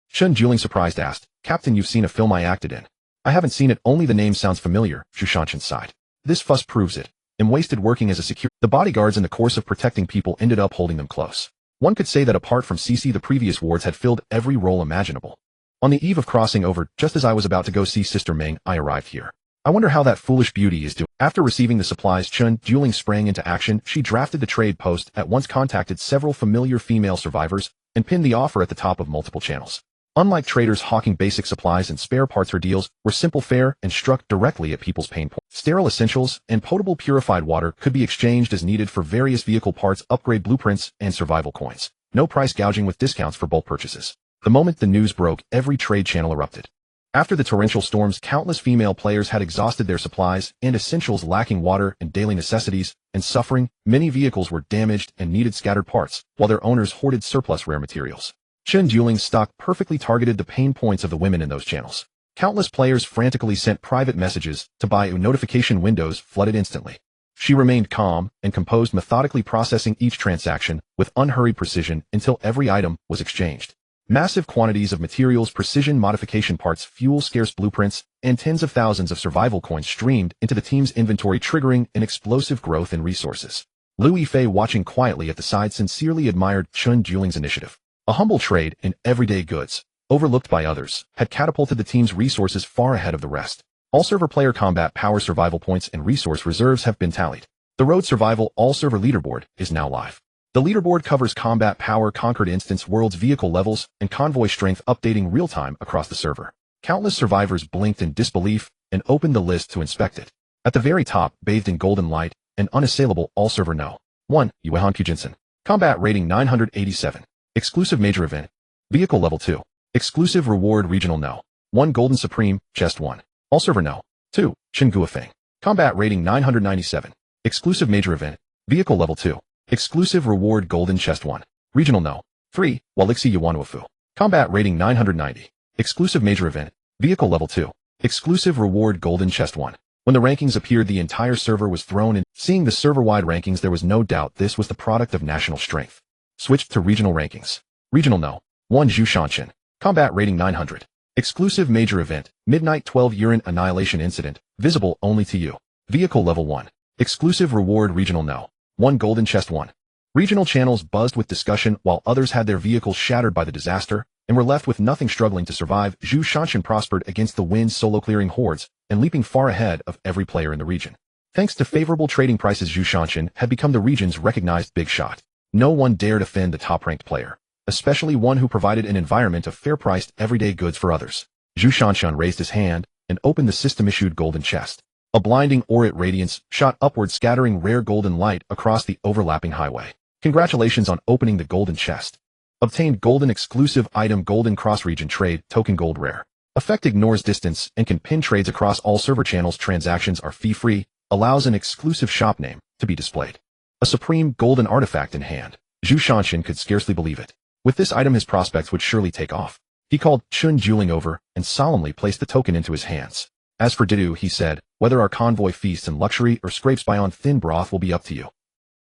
Chen Juling, surprised, asked, Captain, you've seen a film I acted in? I haven't seen it, only the name sounds familiar, Zhu Shanjin sighed. This fuss proves it. I'm wasted working as a security. The bodyguards, in the course of protecting people, ended up holding them close. One could say that apart from Cici, the previous wards had filled every role imaginable. On the eve of crossing over, just as I was about to go see Sister Meng, I arrived here. I wonder how that foolish beauty is doing. After receiving the supplies, Chun Juling sprang into action. She drafted the trade post, at once contacted several familiar female survivors, and pinned the offer at the top of multiple channels. Unlike traders hawking basic supplies and spare parts, her deals were simple, fair, and struck directly at people's pain points. Sterile essentials and potable purified water could be exchanged as needed for various vehicle parts, upgrade blueprints, and survival coins. No price gouging with discounts for bulk purchases. The moment the news broke, every trade channel erupted. After the torrential storms, countless female players had exhausted their supplies and essentials, lacking water and daily necessities, and suffering. Many vehicles were damaged and needed scattered parts, while their owners hoarded surplus rare materials. Chun Juling's stock perfectly targeted the pain points of the women in those channels. Countless players frantically sent private messages to buy, notification windows flooded instantly. She remained calm and composed, methodically processing each transaction with unhurried precision until every item was exchanged. Massive quantities of materials, precision modification parts, fuel, scarce blueprints, and tens of thousands of survival coins streamed into the team's inventory, triggering an explosive growth in resources. Liu Yifei, watching quietly at the side, sincerely admired Chun Juling's initiative. A humble trade in everyday goods, overlooked by others, had catapulted the team's resources far ahead of the rest. All server player combat power, survival points, and resource reserves have been tallied. The Road Survival all-server leaderboard is now live. The leaderboard covers combat power, conquered instance worlds, vehicle levels, and convoy strength, updating real-time across the server. Countless survivors blinked in disbelief and opened the list to inspect it. At the very top, bathed in golden light, an unassailable all-server No. 1, Yuehan Kujinsen. Combat rating 987. Exclusive major event. Vehicle level 2. Exclusive reward regional No. 1 Golden Supreme, chest 1. All server No. 2, Chinguafeng. Combat rating 997. Exclusive major event. Vehicle level 2. Exclusive reward golden chest 1. Regional No. 3, Walixi Yuanuafu. Combat rating 990. Exclusive major event. Vehicle level 2. Exclusive reward golden chest 1. When the rankings appeared, the entire server was thrown in. Seeing the server-wide rankings, there was no doubt this was the product of national strength. Switched to regional rankings. Regional No. 1 Zhu Shanshan. Combat rating 900. Exclusive major event. Midnight 12 Urine Annihilation Incident. Visible only to you. Vehicle level 1. Exclusive reward regional No. 1 Golden Chest 1. Regional channels buzzed with discussion while others had their vehicles shattered by the disaster and were left with nothing, struggling to survive. Zhu Shanshan prospered against the wind, solo clearing hordes and leaping far ahead of every player in the region. Thanks to favorable trading prices, Zhu Shanshan had become the region's recognized big shot. No one dared offend the top-ranked player, especially one who provided an environment of fair-priced everyday goods for others. Zhu Shanshan raised his hand and opened the system-issued golden chest. A blinding aurit radiance shot upward, scattering rare golden light across the overlapping highway. Congratulations on opening the golden chest. Obtained golden exclusive item, golden cross-region trade, token gold rare. Effect ignores distance and can pin trades across all server channels. Transactions are fee-free, allows an exclusive shop name to be displayed. A supreme golden artifact in hand. Zhu Shanshan could scarcely believe it. With this item, his prospects would surely take off. He called Chun Juling over and solemnly placed the token into his hands. As for Didu, he said, whether our convoy feasts in luxury or scrapes by on thin broth will be up to you.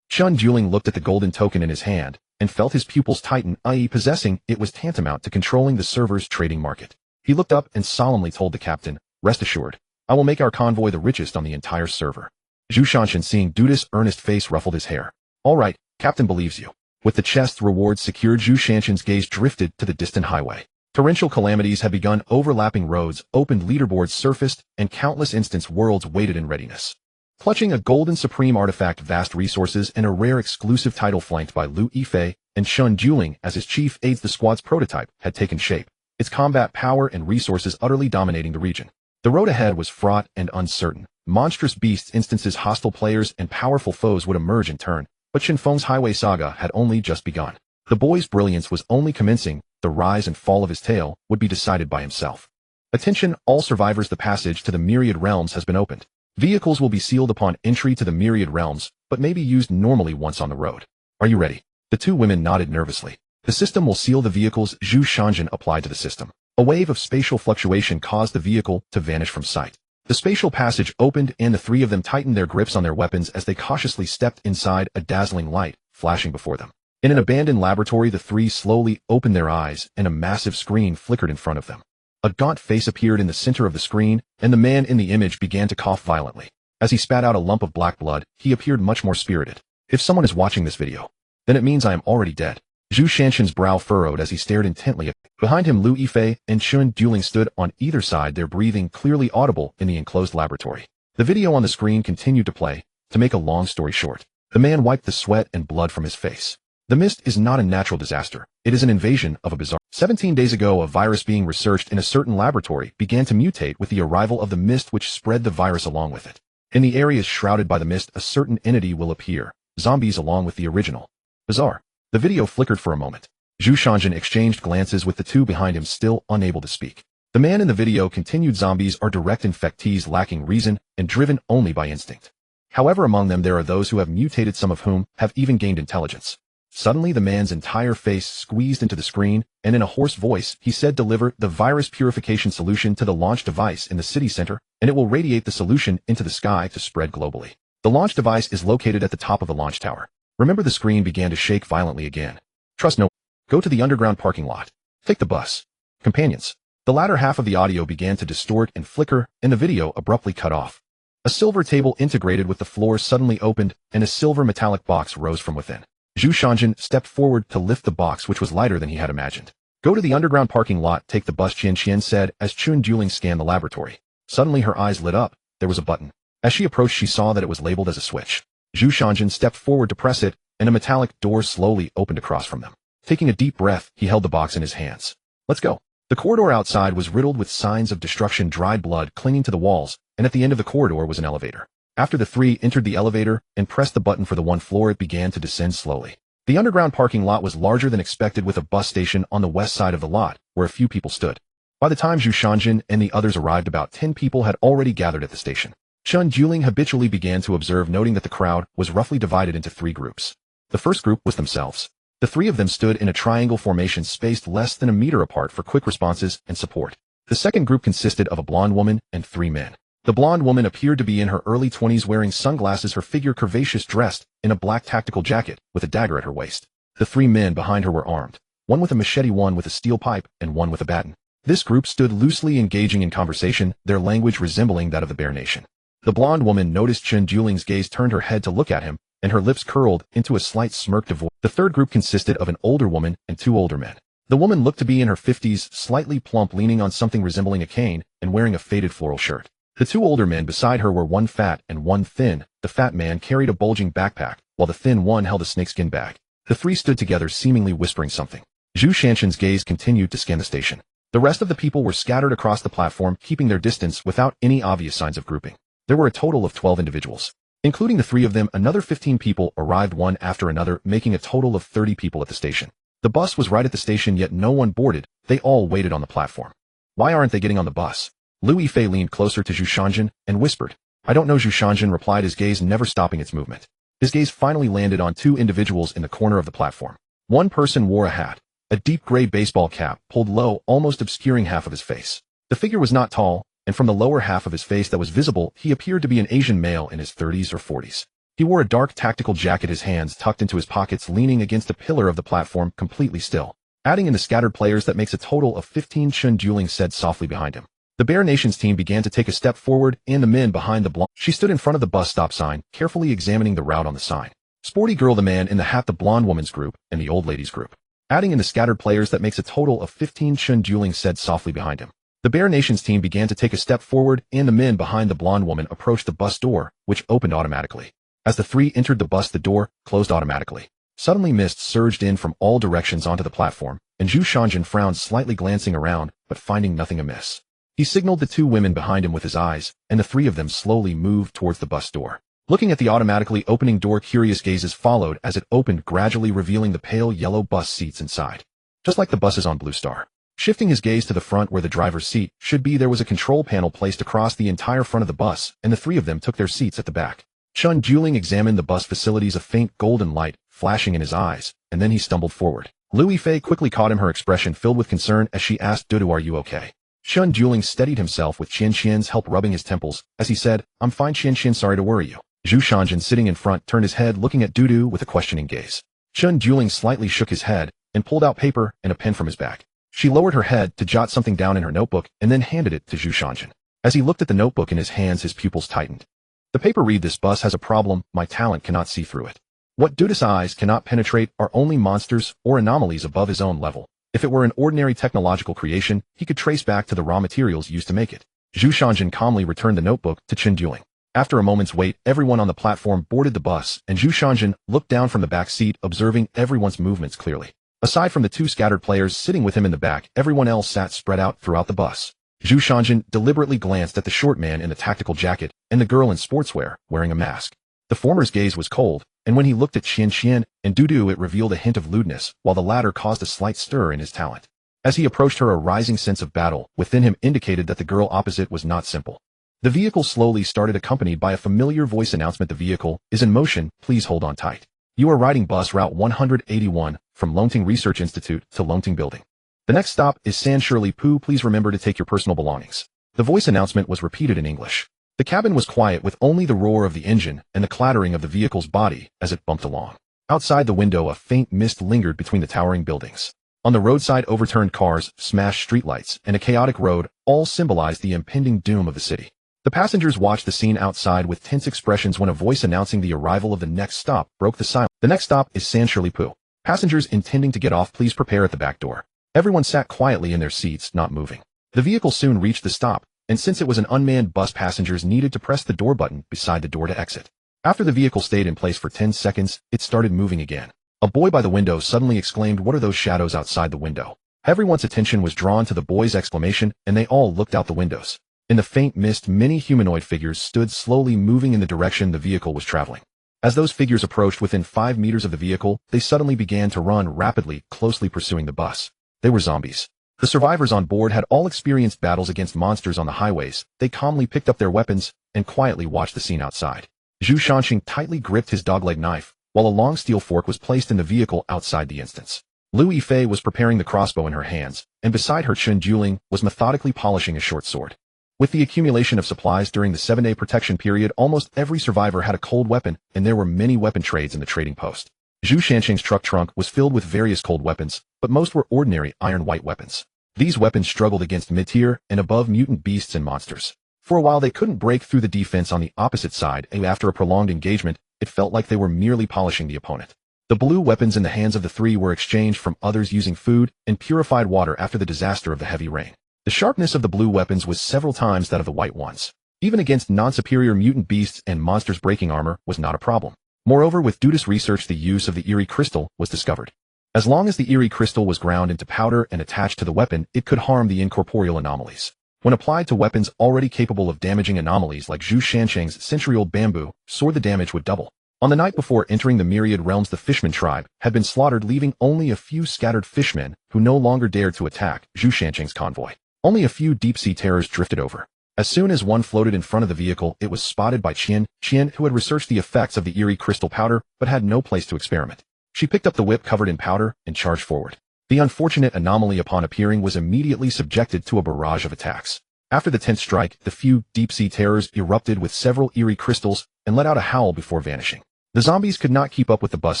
Chun Juling looked at the golden token in his hand and felt his pupils tighten, i.e. possessing it was tantamount to controlling the server's trading market. He looked up and solemnly told the captain, rest assured, I will make our convoy the richest on the entire server. Zhu Shanshan, seeing Duda's earnest face, ruffled his hair. All right, captain believes you. With the chest's rewards secured, Zhu Shanshan's gaze drifted to the distant highway. Torrential calamities had begun, overlapping roads opened, leaderboards surfaced, and countless instance worlds waited in readiness. Clutching a golden supreme artifact, vast resources, and a rare exclusive title, flanked by Liu Yifei and Chun Juling as his chief aides, the squad's prototype had taken shape, its combat power and resources utterly dominating the region. The road ahead was fraught and uncertain. Monstrous beasts, instances, hostile players, and powerful foes would emerge in turn, but Shinfeng's highway saga had only just begun. The boy's brilliance was only commencing. The rise and fall of his tale would be decided by himself. Attention, all survivors, the passage to the Myriad Realms has been opened. Vehicles will be sealed upon entry to the Myriad Realms, but may be used normally once on the road. Are you ready? The two women nodded nervously. The system will seal the vehicles. Zhu Shanshan applied to the system. A wave of spatial fluctuation caused the vehicle to vanish from sight. The spatial passage opened and the three of them tightened their grips on their weapons as they cautiously stepped inside, a dazzling light flashing before them. In an abandoned laboratory, the three slowly opened their eyes and a massive screen flickered in front of them. A gaunt face appeared in the center of the screen, and the man in the image began to cough violently. As he spat out a lump of black blood, he appeared much more spirited. If someone is watching this video, then it means I am already dead. Zhu Shanshan's brow furrowed as he stared intently at him. Behind him, Lu Yifei and Chun Dueling stood on either side, their breathing clearly audible in the enclosed laboratory. The video on the screen continued to play. To make a long story short, the man wiped the sweat and blood from his face. The mist is not a natural disaster. It is an invasion of a bizarre. 17 days ago, a virus being researched in a certain laboratory began to mutate with the arrival of the mist, which spread the virus along with it. In the areas shrouded by the mist, a certain entity will appear, zombies along with the original. Bizarre. The video flickered for a moment. Zhu Shanjin exchanged glances with the two behind him, still unable to speak. The man in the video continued, zombies are direct infectees lacking reason and driven only by instinct. However, among them there are those who have mutated, some of whom have even gained intelligence. Suddenly the man's entire face squeezed into the screen, and in a hoarse voice he said, deliver the virus purification solution to the launch device in the city center, and it will radiate the solution into the sky to spread globally. The launch device is located at the top of the launch tower. Remember, the screen began to shake violently again. Trust no one. Go to the underground parking lot. Take the bus. Companions. The latter half of the audio began to distort and flicker, and the video abruptly cut off. A silver table integrated with the floor suddenly opened, and a silver metallic box rose from within. Zhu Shanjin stepped forward to lift the box, which was lighter than he had imagined. Go to the underground parking lot, take the bus, Qian Qian said as Chun Dueling scanned the laboratory. Suddenly her eyes lit up. There was a button. As she approached, she saw that it was labeled as a switch. Zhu Shanjin stepped forward to press it, and a metallic door slowly opened across from them. Taking a deep breath, he held the box in his hands. Let's go. The corridor outside was riddled with signs of destruction, dried blood clinging to the walls, and at the end of the corridor was an elevator. After the three entered the elevator and pressed the button for the one floor, it began to descend slowly. The underground parking lot was larger than expected, with a bus station on the west side of the lot, where a few people stood. By the time Zhu Shanjin and the others arrived, about 10 people had already gathered at the station. Chun Dueling habitually began to observe, noting that the crowd was roughly divided into 3 groups. The first group was themselves. The 3 of them stood in a triangle formation spaced less than a meter apart for quick responses and support. The second group consisted of a blonde woman and 3 men. The blonde woman appeared to be in her early 20s, wearing sunglasses, her figure curvaceous, dressed in a black tactical jacket with a dagger at her waist. The 3 men behind her were armed, one with a machete, one with a steel pipe, and one with a baton. This group stood loosely engaging in conversation, their language resembling that of the Bear Nation. The blonde woman noticed Chun Dueling's gaze, turned her head to look at him, and her lips curled into a slight smirk. The third group consisted of an older woman and 2 older men. The woman looked to be in her 50s, slightly plump, leaning on something resembling a cane, and wearing a faded floral shirt. The 2 older men beside her were one fat and one thin. The fat man carried a bulging backpack, while the thin one held a snakeskin bag. The 3 stood together, seemingly whispering something. Zhu Shanshan's gaze continued to scan the station. The rest of the people were scattered across the platform, keeping their distance without any obvious signs of grouping. There were a total of 12 individuals. Including the 3 of them, another 15 people arrived one after another, making a total of 30 people at the station. The bus was right at the station, yet no one boarded. They all waited on the platform. Why aren't they getting on the bus? Lu Yifei leaned closer to Zhu Shanjin and whispered. I don't know, Zhu Shanjin replied, his gaze never stopping its movement. His gaze finally landed on 2 individuals in the corner of the platform. One person wore a hat, a deep gray baseball cap pulled low, almost obscuring half of his face. The figure was not tall, and from the lower half of his face that was visible, he appeared to be an Asian male in his 30s or 40s. He wore a dark tactical jacket, his hands tucked into his pockets, leaning against a pillar of the platform, completely still. Adding in the scattered players, that makes a total of 15, Chun Dueling said softly behind him. The Bear Nation's team began to take a step forward, and the men behind the blonde. She stood in front of the bus stop sign, carefully examining the route on the sign. Sporty girl, the man in the hat, the blonde woman's group, and the old lady's group. Adding in the scattered players, that makes a total of 15, Chun Dueling said softly behind him. The Bear Nation's team began to take a step forward, and the men behind the blonde woman approached the bus door, which opened automatically. As the 3 entered the bus, the door closed automatically. Suddenly mist surged in from all directions onto the platform, and Zhu Shanjin frowned slightly, glancing around, but finding nothing amiss. He signaled the 2 women behind him with his eyes, and the 3 of them slowly moved towards the bus door. Looking at the automatically opening door, curious gazes followed as it opened, gradually revealing the pale yellow bus seats inside. Just like the buses on Blue Star. Shifting his gaze to the front where the driver's seat should be, there was a control panel placed across the entire front of the bus, and the 3 of them took their seats at the back. Chun Dueling examined the bus facilities, a faint golden light flashing in his eyes, and then he stumbled forward. Lu Yifei quickly caught him, her expression filled with concern as she asked, Dudu, are you okay? Chun Dueling steadied himself with Qian Qian's help, rubbing his temples, as he said, I'm fine, Qian Qian, sorry to worry you. Zhu Shanjin, sitting in front, turned his head, looking at Dudu with a questioning gaze. Chun Dueling slightly shook his head and pulled out paper and a pen from his bag. She lowered her head to jot something down in her notebook and then handed it to Zhu Shanjin. As he looked at the notebook in his hands, his pupils tightened. The paper read, this bus has a problem, my talent cannot see through it. What Duda's eyes cannot penetrate are only monsters or anomalies above his own level. If it were an ordinary technological creation, he could trace back to the raw materials used to make it. Zhu Shanjin calmly returned the notebook to Chen Duling. After a moment's wait, everyone on the platform boarded the bus, and Zhu Shanjin looked down from the back seat, observing everyone's movements clearly. Aside from the two scattered players sitting with him in the back, everyone else sat spread out throughout the bus. Zhu Shanjin deliberately glanced at the short man in the tactical jacket and the girl in sportswear, wearing a mask. The former's gaze was cold, and when he looked at Qian and Dudu it revealed a hint of lewdness, while the latter caused a slight stir in his talent. As he approached her, a rising sense of battle within him indicated that the girl opposite was not simple. The vehicle slowly started, accompanied by a familiar voice announcement. The vehicle is in motion, please hold on tight. You are riding bus route 181 from Longting Research Institute to Longting Building. The next stop is San Shirley Poo, please remember to take your personal belongings. The voice announcement was repeated in English. The cabin was quiet, with only the roar of the engine and the clattering of the vehicle's body as it bumped along. Outside the window, a faint mist lingered between the towering buildings. On the roadside, overturned cars, smashed streetlights, and a chaotic road all symbolized the impending doom of the city. The passengers watched the scene outside with tense expressions when a voice announcing the arrival of the next stop broke the silence. The next stop is San Shirley Poo. Passengers intending to get off, please prepare at the back door. Everyone sat quietly in their seats, not moving. The vehicle soon reached the stop, and since it was an unmanned bus, passengers needed to press the door button beside the door to exit. After the vehicle stayed in place for 10 seconds, it started moving again. A boy by the window suddenly exclaimed, "What are those shadows outside the window?" Everyone's attention was drawn to the boy's exclamation, and they all looked out the windows. In the faint mist, many humanoid figures stood slowly, moving in the direction the vehicle was traveling. As those figures approached within 5 meters of the vehicle, they suddenly began to run rapidly, closely pursuing the bus. They were zombies. The survivors on board had all experienced battles against monsters on the highways. They calmly picked up their weapons and quietly watched the scene outside. Zhu Shanxing tightly gripped his dogleg knife, while a long steel fork was placed in the vehicle outside the instance. Lu Yifei was preparing the crossbow in her hands, and beside her Chen Juling was methodically polishing a short sword. With the accumulation of supplies during the 7-day protection period, almost every survivor had a cold weapon, and there were many weapon trades in the trading post. Zhu Shanxing's truck trunk was filled with various cold weapons, but most were ordinary iron-white weapons. These weapons struggled against mid-tier and above mutant beasts and monsters. For a while they couldn't break through the defense on the opposite side, and after a prolonged engagement, it felt like they were merely polishing the opponent. The blue weapons in the hands of the three were exchanged from others using food and purified water after the disaster of the heavy rain. The sharpness of the blue weapons was several times that of the white ones. Even against non-superior mutant beasts and monsters, breaking armor was not a problem. Moreover, with Duda's research, the use of the eerie crystal was discovered. As long as the eerie crystal was ground into powder and attached to the weapon, it could harm the incorporeal anomalies. When applied to weapons already capable of damaging anomalies like Zhu Shanxing's century-old bamboo sword, the damage would double. On the night before entering the myriad realms, the Fishman tribe had been slaughtered, leaving only a few scattered fishmen who no longer dared to attack Zhu Shanxing's convoy. Only a few deep-sea terrors drifted over. As soon as one floated in front of the vehicle, it was spotted by Qian, who had researched the effects of the eerie crystal powder but had no place to experiment. She picked up the whip covered in powder and charged forward. The unfortunate anomaly, upon appearing, was immediately subjected to a barrage of attacks. After the 10th strike, the few deep-sea terrors erupted with several eerie crystals and let out a howl before vanishing. The zombies could not keep up with the bus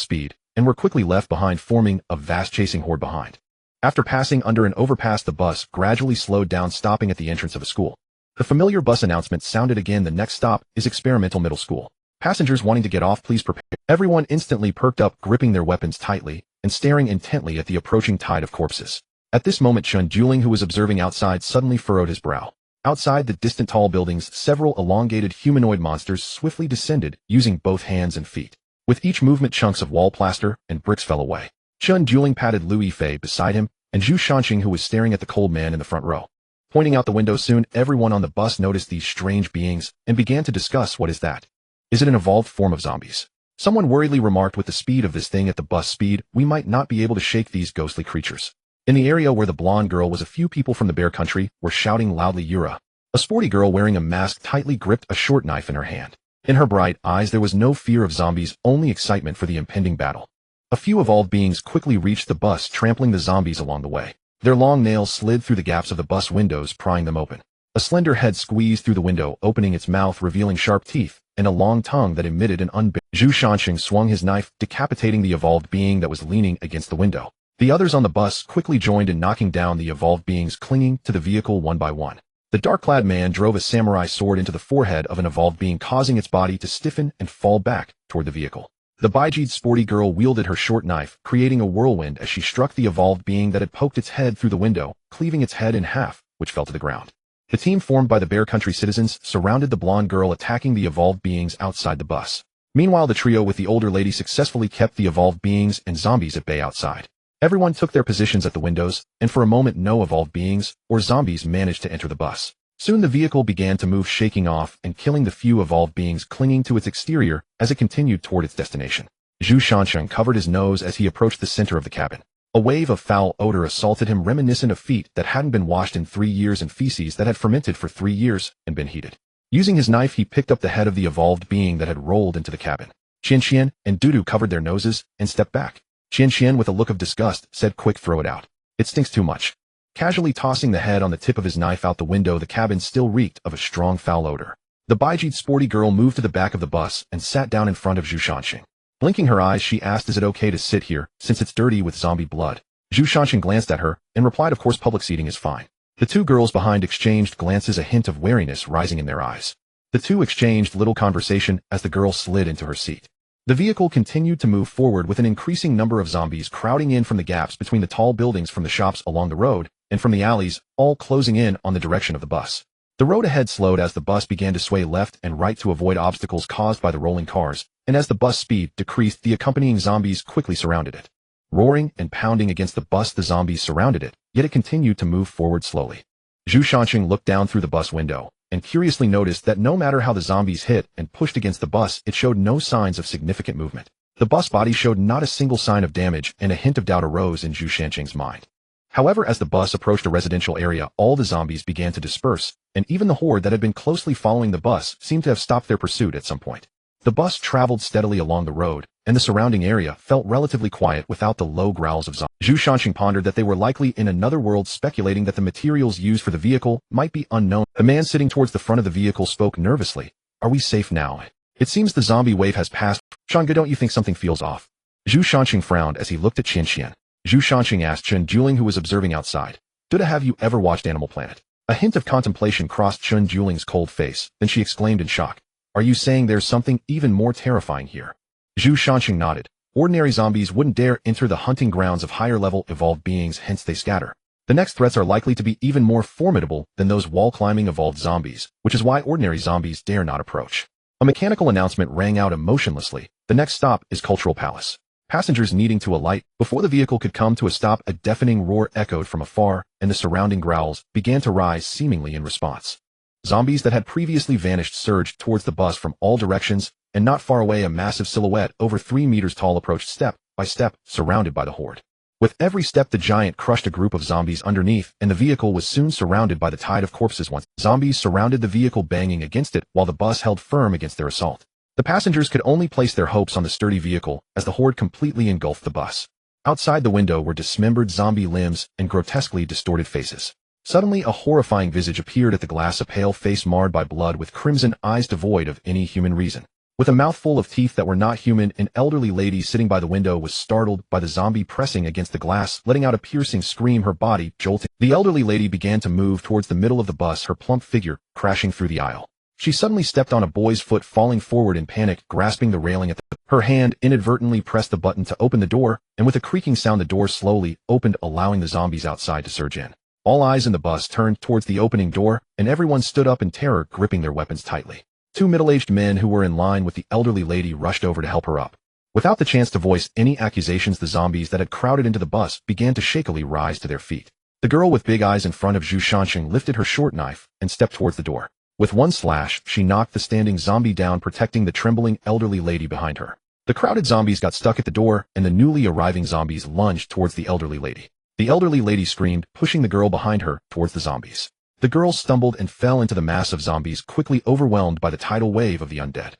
speed and were quickly left behind, forming a vast chasing horde behind. After passing under an overpass, the bus gradually slowed down, stopping at the entrance of a school. The familiar bus announcement sounded again. The next stop is Experimental Middle School. Passengers wanting to get off, please prepare. Everyone instantly perked up, gripping their weapons tightly and staring intently at the approaching tide of corpses. At this moment, Chen Juling, who was observing outside, suddenly furrowed his brow. Outside the distant tall buildings, several elongated humanoid monsters swiftly descended, using both hands and feet. With each movement, chunks of wall plaster and bricks fell away. Chen Juling patted Lu Yifei beside him and Zhu Shanxing, who was staring at the cold man in the front row. Pointing out the window, soon everyone on the bus noticed these strange beings and began to discuss, what is that? Is it an evolved form of zombies? Someone worriedly remarked, with the speed of this thing at the bus speed, we might not be able to shake these ghostly creatures. In the area where the blonde girl was, a few people from the bear country were shouting loudly, Yura. A sporty girl wearing a mask tightly gripped a short knife in her hand. In her bright eyes there was no fear of zombies, only excitement for the impending battle. A few evolved beings quickly reached the bus, trampling the zombies along the way. Their long nails slid through the gaps of the bus windows, prying them open. A slender head squeezed through the window, opening its mouth, revealing sharp teeth and a long tongue that emitted an unbearable. Zhu Shanxing swung his knife, decapitating the evolved being that was leaning against the window. The others on the bus quickly joined in knocking down the evolved beings clinging to the vehicle one by one. The dark-clad man drove a samurai sword into the forehead of an evolved being, causing its body to stiffen and fall back toward the vehicle. The Baiji's sporty girl wielded her short knife, creating a whirlwind as she struck the evolved being that had poked its head through the window, cleaving its head in half, which fell to the ground. The team formed by the Bear Country citizens surrounded the blonde girl, attacking the evolved beings outside the bus. Meanwhile, the trio with the older lady successfully kept the evolved beings and zombies at bay outside. Everyone took their positions at the windows, and for a moment no evolved beings or zombies managed to enter the bus. Soon the vehicle began to move, shaking off and killing the few evolved beings clinging to its exterior as it continued toward its destination. Zhu Shansheng covered his nose as he approached the center of the cabin. A wave of foul odor assaulted him, reminiscent of feet that hadn't been washed in 3 years and feces that had fermented for 3 years and been heated. Using his knife, he picked up the head of the evolved being that had rolled into the cabin. Qian and Dudu covered their noses and stepped back. Qian, with a look of disgust, said, "Quick, throw it out. It stinks too much." Casually tossing the head on the tip of his knife out the window, the cabin still reeked of a strong foul odor. The Baiji's sporty girl moved to the back of the bus and sat down in front of Zhu Shanxing. Blinking her eyes, she asked, "Is it okay to sit here, since it's dirty with zombie blood?" Zhu Shanxing glanced at her and replied, "Of course, public seating is fine." The two girls behind exchanged glances, a hint of wariness rising in their eyes. The two exchanged little conversation as the girl slid into her seat. The vehicle continued to move forward with an increasing number of zombies crowding in from the gaps between the tall buildings, from the shops along the road, and from the alleys, all closing in on the direction of the bus. The road ahead slowed as the bus began to sway left and right to avoid obstacles caused by the rolling cars, and as the bus speed decreased, the accompanying zombies quickly surrounded it. Roaring and pounding against the bus, the zombies surrounded it, yet it continued to move forward slowly. Zhu Shanxing looked down through the bus window and curiously noticed that no matter how the zombies hit and pushed against the bus, it showed no signs of significant movement. The bus body showed not a single sign of damage, and a hint of doubt arose in Zhu Shanxing's mind. However, as the bus approached a residential area, all the zombies began to disperse, and even the horde that had been closely following the bus seemed to have stopped their pursuit at some point. The bus traveled steadily along the road, and the surrounding area felt relatively quiet without the low growls of zombies. Zhu Shanxing pondered that they were likely in another world, speculating that the materials used for the vehicle might be unknown. The man sitting towards the front of the vehicle spoke nervously. "Are we safe now? It seems the zombie wave has passed. Shanga, don't you think something feels off?" Zhu Shanxing frowned as he looked at Qian. Zhu Shanxing asked Chen Juling, who was observing outside, "Duda, have you ever watched Animal Planet?" A hint of contemplation crossed Chen Juling's cold face, then she exclaimed in shock, "Are you saying there's something even more terrifying here?" Zhu Shanxing nodded. Ordinary zombies wouldn't dare enter the hunting grounds of higher-level evolved beings, hence they scatter. The next threats are likely to be even more formidable than those wall-climbing evolved zombies, which is why ordinary zombies dare not approach. A mechanical announcement rang out emotionlessly. "The next stop is Cultural Palace." Passengers needing to alight. Before the vehicle could come to a stop, a deafening roar echoed from afar, and the surrounding growls began to rise, seemingly in response. Zombies that had previously vanished surged towards the bus from all directions, and not far away, a massive silhouette over 3 meters tall approached step by step, surrounded by the horde. With every step, the giant crushed a group of zombies underneath, and the vehicle was soon surrounded by the tide of corpses. Once zombies surrounded the vehicle, banging against it, while the bus held firm against their assault. The passengers could only place their hopes on the sturdy vehicle as the horde completely engulfed the bus. Outside the window were dismembered zombie limbs and grotesquely distorted faces. Suddenly, a horrifying visage appeared at the glass, a pale face marred by blood with crimson eyes devoid of any human reason. With a mouthful of teeth that were not human, an elderly lady sitting by the window was startled by the zombie pressing against the glass, letting out a piercing scream, her body jolting. The elderly lady began to move towards the middle of the bus, her plump figure crashing through the aisle. She suddenly stepped on a boy's foot, falling forward in panic, grasping the railing at her hand inadvertently pressed the button to open the door, and with a creaking sound the door slowly opened, allowing the zombies outside to surge in. All eyes in the bus turned towards the opening door, and everyone stood up in terror, gripping their weapons tightly. 2 middle-aged men who were in line with the elderly lady rushed over to help her up. Without the chance to voice any accusations, the zombies that had crowded into the bus began to shakily rise to their feet. The girl with big eyes in front of Zhu Shanxing lifted her short knife and stepped towards the door. With one slash, she knocked the standing zombie down, protecting the trembling elderly lady behind her. The crowded zombies got stuck at the door, and the newly arriving zombies lunged towards the elderly lady. The elderly lady screamed, pushing the girl behind her towards the zombies. The girl stumbled and fell into the mass of zombies, quickly overwhelmed by the tidal wave of the undead.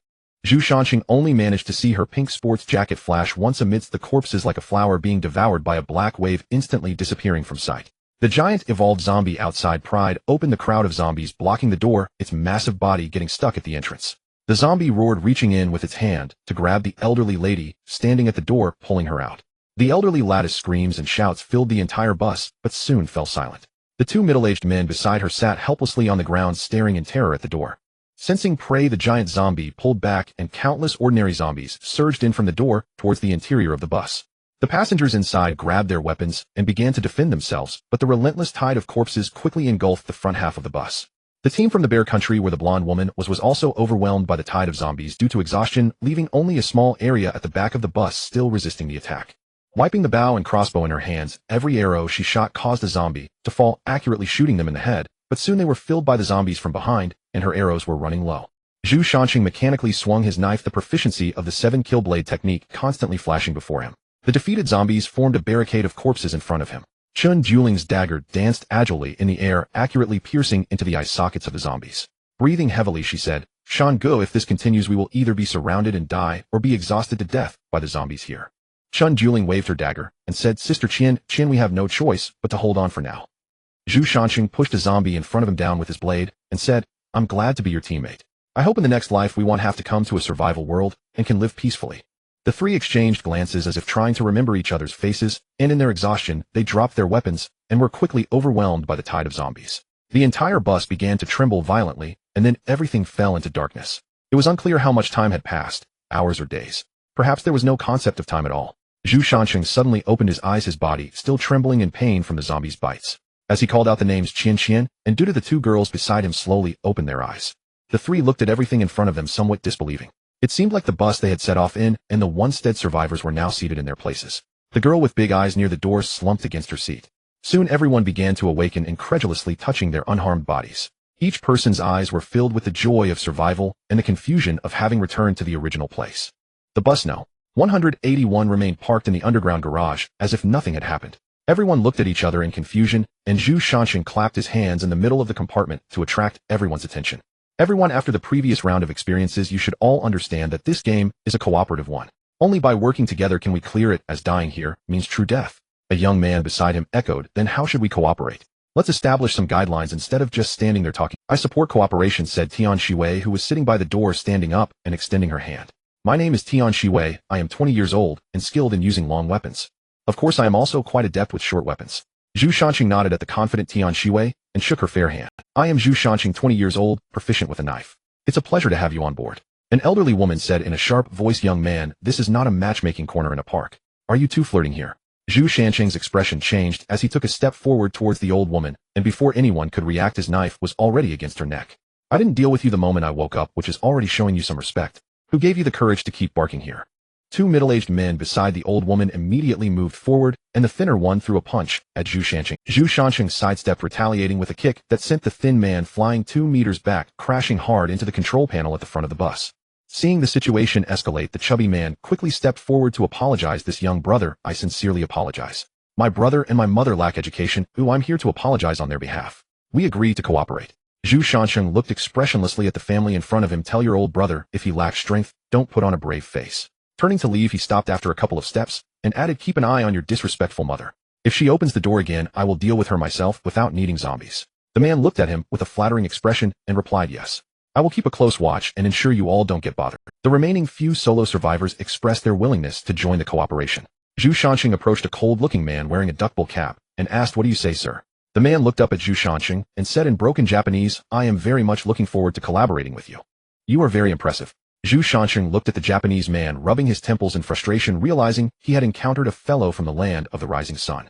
Zhu Shanxing only managed to see her pink sports jacket flash once amidst the corpses, like a flower being devoured by a black wave, instantly disappearing from sight. The giant evolved zombie outside pried open the crowd of zombies, blocking the door, its massive body getting stuck at the entrance. The zombie roared, reaching in with its hand to grab the elderly lady standing at the door, pulling her out. The elderly lady's screams and shouts filled the entire bus, but soon fell silent. The 2 middle-aged men beside her sat helplessly on the ground, staring in terror at the door. Sensing prey, the giant zombie pulled back and countless ordinary zombies surged in from the door towards the interior of the bus. The passengers inside grabbed their weapons and began to defend themselves, but the relentless tide of corpses quickly engulfed the front half of the bus. The team from the bear country where the blonde woman was also overwhelmed by the tide of zombies due to exhaustion, leaving only a small area at the back of the bus still resisting the attack. Wiping the bow and crossbow in her hands, every arrow she shot caused a zombie to fall, accurately shooting them in the head, but soon they were filled by the zombies from behind, and her arrows were running low. Zhu Shanqing mechanically swung his knife, the proficiency of the 7-kill blade technique constantly flashing before him. The defeated zombies formed a barricade of corpses in front of him. Chun Juling's dagger danced agilely in the air, accurately piercing into the eye sockets of the zombies. Breathing heavily, she said, "Shan Gu, if this continues we will either be surrounded and die or be exhausted to death by the zombies here." Chun Juling waved her dagger and said, "Sister Qian, we have no choice but to hold on for now." Zhu Shanqing pushed a zombie in front of him down with his blade and said, "I'm glad to be your teammate. I hope in the next life we won't have to come to a survival world and can live peacefully." The three exchanged glances as if trying to remember each other's faces, and in their exhaustion, they dropped their weapons and were quickly overwhelmed by the tide of zombies. The entire bus began to tremble violently, and then everything fell into darkness. It was unclear how much time had passed, hours or days. Perhaps there was no concept of time at all. Zhu Shanqing suddenly opened his eyes, his body still trembling in pain from the zombies' bites. As he called out the names Qian, and due to the two girls beside him slowly opened their eyes. The three looked at everything in front of them somewhat disbelieving. It seemed like the bus they had set off in and the once-dead survivors were now seated in their places. The girl with big eyes near the door slumped against her seat. Soon everyone began to awaken, incredulously touching their unharmed bodies. Each person's eyes were filled with the joy of survival and the confusion of having returned to the original place. The bus No. 181 remained parked in the underground garage, as if nothing had happened. Everyone looked at each other in confusion, and Zhu Shanqing clapped his hands in the middle of the compartment to attract everyone's attention. "Everyone, after the previous round of experiences, you should all understand that this game is a cooperative one. Only by working together can we clear it, as dying here means true death." A young man beside him echoed, "Then how should we cooperate? Let's establish some guidelines instead of just standing there talking." "I support cooperation," said Tian Shiwei, who was sitting by the door, standing up and extending her hand. "My name is Tian Shiwei, I am 20 years old and skilled in using long weapons. Of course I am also quite adept with short weapons." Zhu Shanqing nodded at the confident Tian Shiwei and shook her fair hand. "I am Zhu Shanqing, 20 years old, proficient with a knife. It's a pleasure to have you on board." An elderly woman said in a sharp voice, "Young man, this is not a matchmaking corner in a park. Are you two flirting here?" Zhu Shanqing's expression changed as he took a step forward towards the old woman, and before anyone could react his knife was already against her neck. "I didn't deal with you the moment I woke up, which is already showing you some respect. Who gave you the courage to keep barking here?" Two middle-aged men beside the old woman immediately moved forward, and the thinner one threw a punch at Zhu Shanqing. Zhu Shanqing sidestepped, retaliating with a kick that sent the thin man flying 2 meters back, crashing hard into the control panel at the front of the bus. Seeing the situation escalate, the chubby man quickly stepped forward to apologize. "This young brother, I sincerely apologize. My brother and my mother lack education, who I'm here to apologize on their behalf. We agree to cooperate." Zhu Shanqing looked expressionlessly at the family in front of him. "Tell your old brother, if he lacks strength, don't put on a brave face." Turning to leave, he stopped after a couple of steps and added, "Keep an eye on your disrespectful mother. If she opens the door again, I will deal with her myself without needing zombies." The man looked at him with a flattering expression and replied, "Yes. I will keep a close watch and ensure you all don't get bothered." The remaining few solo survivors expressed their willingness to join the cooperation. Zhu Shanqing approached a cold-looking man wearing a duckbill cap and asked, "What do you say, sir?" The man looked up at Zhu Shanqing and said in broken Japanese, "I am very much looking forward to collaborating with you. You are very impressive." Zhu Shanqing looked at the Japanese man, rubbing his temples in frustration, realizing he had encountered a fellow from the land of the rising sun,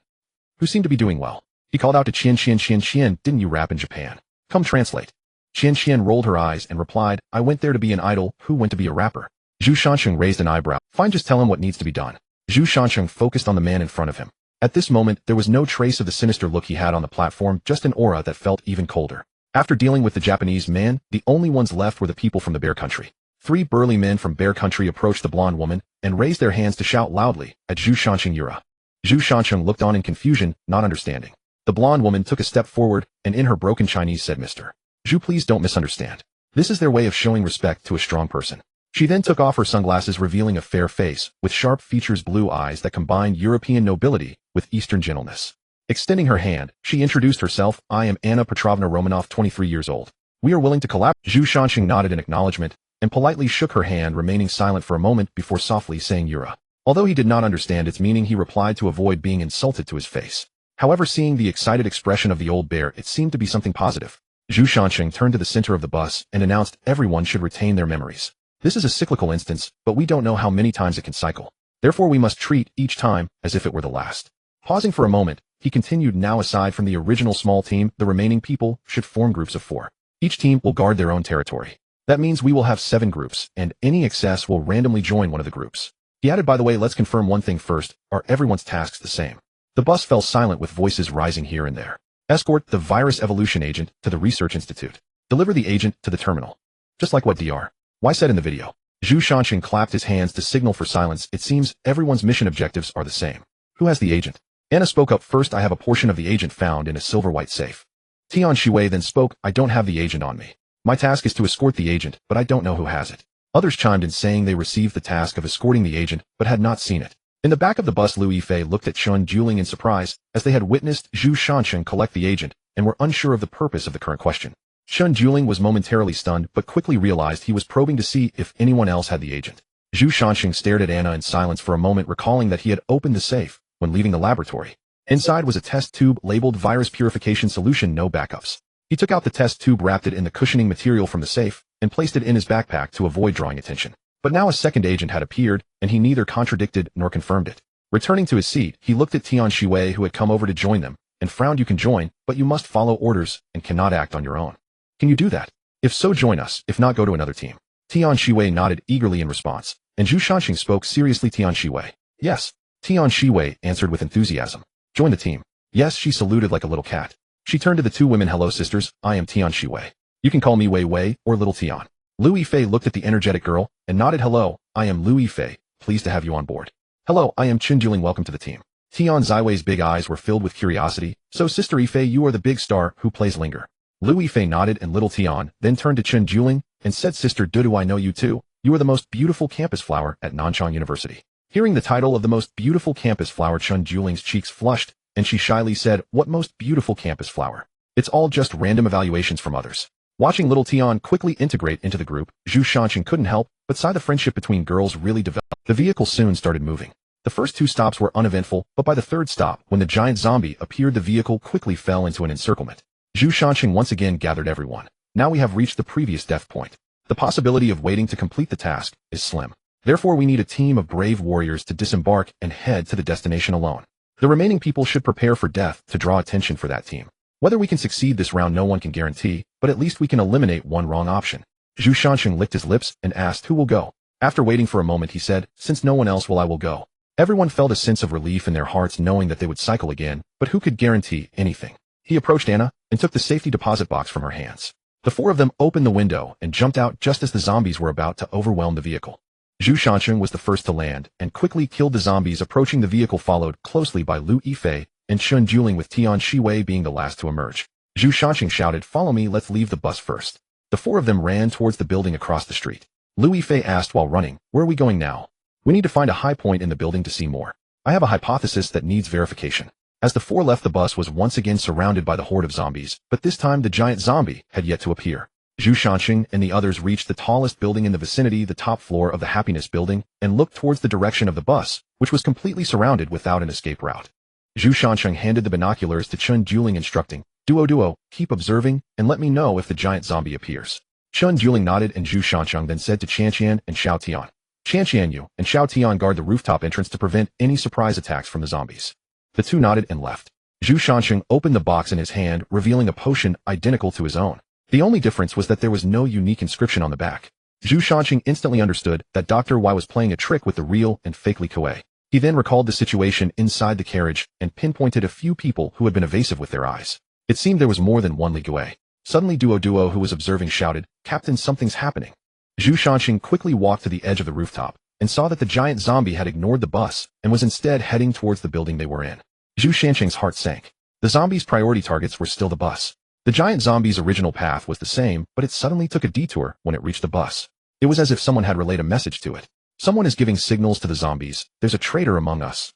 who seemed to be doing well. He called out to Qian, "Didn't you rap in Japan? Come translate." Qian rolled her eyes and replied, "I went there to be an idol. Who went to be a rapper?" Zhu Shanqing raised an eyebrow. "Fine, just tell him what needs to be done." Zhu Shanqing focused on the man in front of him. At this moment, there was no trace of the sinister look he had on the platform, just an aura that felt even colder. After dealing with the Japanese man, the only ones left were the people from the bear country. 3 burly men from bear country approached the blonde woman and raised their hands to shout loudly at Zhu Shanqing, "Yura." Zhu Shanqing looked on in confusion, not understanding. The blonde woman took a step forward and in her broken Chinese said, "Mr. Zhu, please don't misunderstand. This is their way of showing respect to a strong person." She then took off her sunglasses, revealing a fair face with sharp features, blue eyes that combined European nobility with Eastern gentleness. Extending her hand, she introduced herself. "I am Anna Petrovna Romanov, 23 years old. We are willing to collaborate." Zhu Shanqing nodded in acknowledgement and politely shook her hand, remaining silent for a moment before softly saying "Yura." Although he did not understand its meaning, he replied to avoid being insulted to his face. However, seeing the excited expression of the old bear, it seemed to be something positive. Zhu Shanqing turned to the center of the bus and announced everyone should retain their memories. This is a cyclical instance, but we don't know how many times it can cycle. Therefore we must treat each time as if it were the last. Pausing for a moment, he continued, now aside from the original small team, the remaining people should form groups of 4. Each team will guard their own territory. That means we will have 7 groups, and any excess will randomly join one of the groups. He added, by the way, let's confirm one thing first, are everyone's tasks the same? The bus fell silent with voices rising here and there. Escort the virus evolution agent to the research institute. Deliver the agent to the terminal. Just like what Dr. Y said in the video. Zhu Shanqing clapped his hands to signal for silence. It seems everyone's mission objectives are the same. Who has the agent? Anna spoke up first. I have a portion of the agent found in a silver-white safe. Tian Shui then spoke, I don't have the agent on me. My task is to escort the agent, but I don't know who has it. Others chimed in saying they received the task of escorting the agent, but had not seen it. In the back of the bus, Lu Yifei looked at Chun Juling in surprise, as they had witnessed Zhu Shanqing collect the agent, and were unsure of the purpose of the current question. Chun Juling was momentarily stunned, but quickly realized he was probing to see if anyone else had the agent. Zhu Shanqing stared at Anna in silence for a moment, recalling that he had opened the safe when leaving the laboratory. Inside was a test tube labeled virus purification solution, no backups. He took out the test tube, wrapped it in the cushioning material from the safe, and placed it in his backpack to avoid drawing attention. But now a second agent had appeared, and he neither contradicted nor confirmed it. Returning to his seat, he looked at Tian Shui, who had come over to join them, and frowned. You can join, but you must follow orders and cannot act on your own. Can you do that? If so, join us. If not, go to another team. Tian Shui nodded eagerly in response, and Zhu Shanqing spoke seriously. Tian Shui. Yes. Tian Shui answered with enthusiasm. Join the team. Yes, she saluted like a little cat. She turned to the 2 women. Hello, sisters. I am Tian Shui. You can call me Wei Wei or Little Tian. Lu Yifei looked at the energetic girl and nodded. Hello, I am Lu Yifei. Pleased to have you on board. Hello, I am Chun Juling. Welcome to the team. Tian Ziwei's big eyes were filled with curiosity. So, Sister Yifei, you are the big star who plays Linger. Lu Yifei nodded, and Little Tian then turned to Chun Juling and said, Sister Do I know you too? You are the most beautiful campus flower at Nanchang University. Hearing the title of the most beautiful campus flower, Chun Juling's cheeks flushed, and she shyly said, What most beautiful campus flower? It's all just random evaluations from others. Watching Little Tian quickly integrate into the group, Zhu Shanqing couldn't help but sigh. The friendship between girls really developed. The vehicle soon started moving. The first 2 stops were uneventful, but by the 3rd stop, when the giant zombie appeared, the vehicle quickly fell into an encirclement. Zhu Shanqing once again gathered everyone. Now we have reached the previous death point. The possibility of waiting to complete the task is slim. Therefore we need a team of brave warriors to disembark and head to the destination alone. The remaining people should prepare for death to draw attention for that team. Whether we can succeed this round no one can guarantee, but at least we can eliminate one wrong option. Zhu Shanqing licked his lips and asked who will go. After waiting for a moment he said, Since no one else will, I will go. Everyone felt a sense of relief in their hearts knowing that they would cycle again, but who could guarantee anything? He approached Anna and took the safety deposit box from her hands. The 4 of them opened the window and jumped out just as the zombies were about to overwhelm the vehicle. Zhu Shanqing was the first to land and quickly killed the zombies approaching the vehicle, followed closely by Lu Yifei and Chun Juling, with Tian Shui being the last to emerge. Zhu Shanqing shouted, Follow me, let's leave the bus first. The 4 of them ran towards the building across the street. Lu Yifei asked while running, Where are we going now? We need to find a high point in the building to see more. I have a hypothesis that needs verification. As the 4 left, the bus was once again surrounded by the horde of zombies, but this time the giant zombie had yet to appear. Zhu Shanqing and the others reached the tallest building in the vicinity, the top floor of the Happiness Building, and looked towards the direction of the bus, which was completely surrounded without an escape route. Zhu Shanqing handed the binoculars to Chun Juling, instructing, Duo, keep observing, and let me know if the giant zombie appears. Chun Juling nodded, and Zhu Shanqing then said to Qian and Xiao Tian, Qian, you and Xiao Tian guard the rooftop entrance to prevent any surprise attacks from the zombies. The 2 nodded and left. Zhu Shanqing opened the box in his hand, revealing a potion identical to his own. The only difference was that there was no unique inscription on the back. Zhu Shanqing instantly understood that Dr. Y was playing a trick with the real and fake Li Kuei. He then recalled the situation inside the carriage and pinpointed a few people who had been evasive with their eyes. It seemed there was more than one Li Kuei. Suddenly Duo, who was observing, shouted, Captain, something's happening. Zhu Shanqing quickly walked to the edge of the rooftop and saw that the giant zombie had ignored the bus and was instead heading towards the building they were in. Zhu Shanqing's heart sank. The zombies' priority targets were still the bus. The giant zombie's original path was the same, but it suddenly took a detour when it reached the bus. It was as if someone had relayed a message to it. Someone is giving signals to the zombies. There's a traitor among us.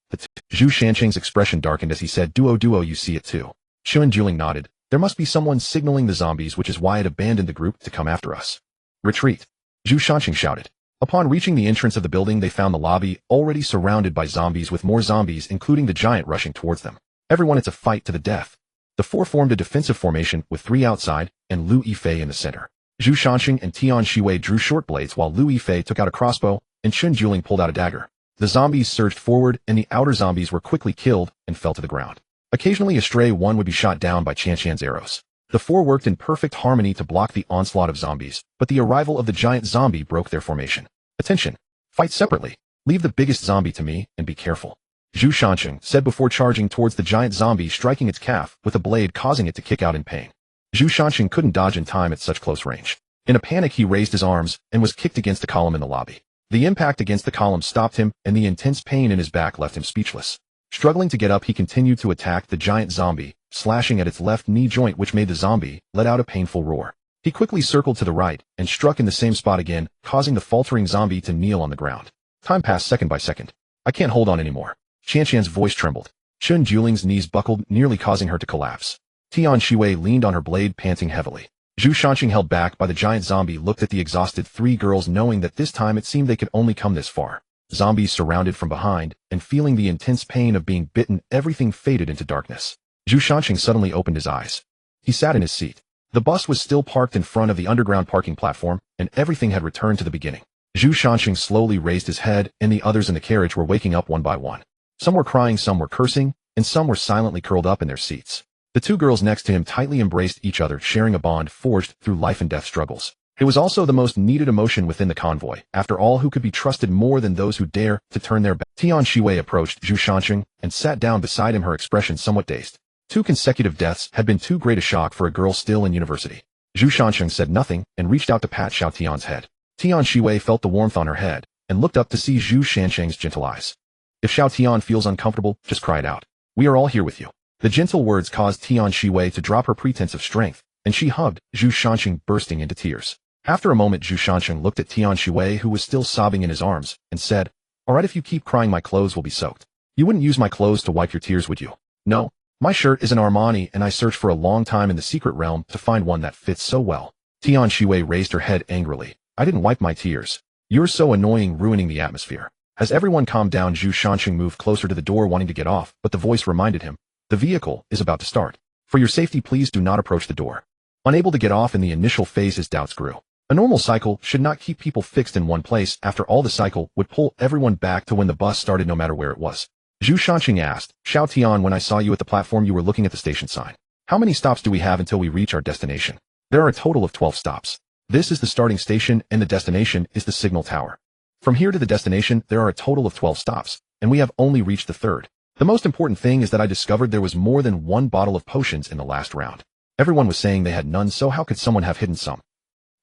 Zhu Shanqing's expression darkened as he said, Duo, you see it too. Chun Juling nodded. There must be someone signaling the zombies, which is why it abandoned the group to come after us. Retreat. Zhu Shanqing shouted. Upon reaching the entrance of the building, they found the lobby already surrounded by zombies, with more zombies, including the giant, rushing towards them. Everyone, it's a fight to the death. The four formed a defensive formation with 3 outside and Lu Yifei in the center. Zhu Shanqing and Tian Shiwei drew short blades while Lu Yifei took out a crossbow and Chun Juling pulled out a dagger. The zombies surged forward and the outer zombies were quickly killed and fell to the ground. Occasionally a stray one would be shot down by Qianqian's arrows. The four worked in perfect harmony to block the onslaught of zombies, but the arrival of the giant zombie broke their formation. Attention! Fight separately. Leave the biggest zombie to me and be careful. Zhu Shanqing said before charging towards the giant zombie, striking its calf with a blade, causing it to kick out in pain. Zhu Shanqing couldn't dodge in time at such close range. In a panic he raised his arms and was kicked against the column in the lobby. The impact against the column stopped him and the intense pain in his back left him speechless. Struggling to get up, he continued to attack the giant zombie, slashing at its left knee joint, which made the zombie let out a painful roar. He quickly circled to the right and struck in the same spot again, causing the faltering zombie to kneel on the ground. Time passed second by second. I can't hold on anymore. Qianqian's voice trembled. Chun Juling's knees buckled, nearly causing her to collapse. Tian Shiwei leaned on her blade, panting heavily. Zhu Shanqing, held back by the giant zombie, looked at the exhausted 3 girls, knowing that this time it seemed they could only come this far. Zombies surrounded from behind, and feeling the intense pain of being bitten, everything faded into darkness. Zhu Shanqing suddenly opened his eyes. He sat in his seat. The bus was still parked in front of the underground parking platform, and everything had returned to the beginning. Zhu Shanqing slowly raised his head, and the others in the carriage were waking up one by one. Some were crying, some were cursing, and some were silently curled up in their seats. The 2 girls next to him tightly embraced each other, sharing a bond forged through life and death struggles. It was also the most needed emotion within the convoy. After all, who could be trusted more than those who dare to turn their back? Tian Shiwei approached Zhu Shanqing and sat down beside him, her expression somewhat dazed. 2 consecutive deaths had been too great a shock for a girl still in university. Zhu Shanqing said nothing and reached out to pat Xiao Tian's head. Tian Shiwei felt the warmth on her head and looked up to see Zhu Shanqing's gentle eyes. If Xiao Tian feels uncomfortable, just cry it out. We are all here with you. The gentle words caused Tian Shiwei to drop her pretense of strength, and she hugged Zhu Shanqing, bursting into tears. After a moment, Zhu Shanqing looked at Tian Shiwei, who was still sobbing in his arms, and said, "All right, if you keep crying, my clothes will be soaked. You wouldn't use my clothes to wipe your tears, would you?" "No. My shirt is an Armani, and I searched for a long time in the secret realm to find one that fits so well." Tian Shiwei raised her head angrily. "I didn't wipe my tears. You're so annoying, ruining the atmosphere." As everyone calmed down, Zhu Shanqing moved closer to the door, wanting to get off, but the voice reminded him, "The vehicle is about to start. For your safety, please do not approach the door." Unable to get off in the initial phase, his doubts grew. A normal cycle should not keep people fixed in one place. After all, the cycle would pull everyone back to when the bus started, no matter where it was. Zhu Shanqing asked, "Xiao Tian, when I saw you at the platform, you were looking at the station sign. How many stops do we have until we reach our destination?" "There are a total of 12 stops. This is the starting station, and the destination is the signal tower. From here to the destination, there are a total of 12 stops, and we have only reached the 3rd. The most important thing is that I discovered there was more than 1 bottle of potions in the last round. Everyone was saying they had none, so how could someone have hidden some?"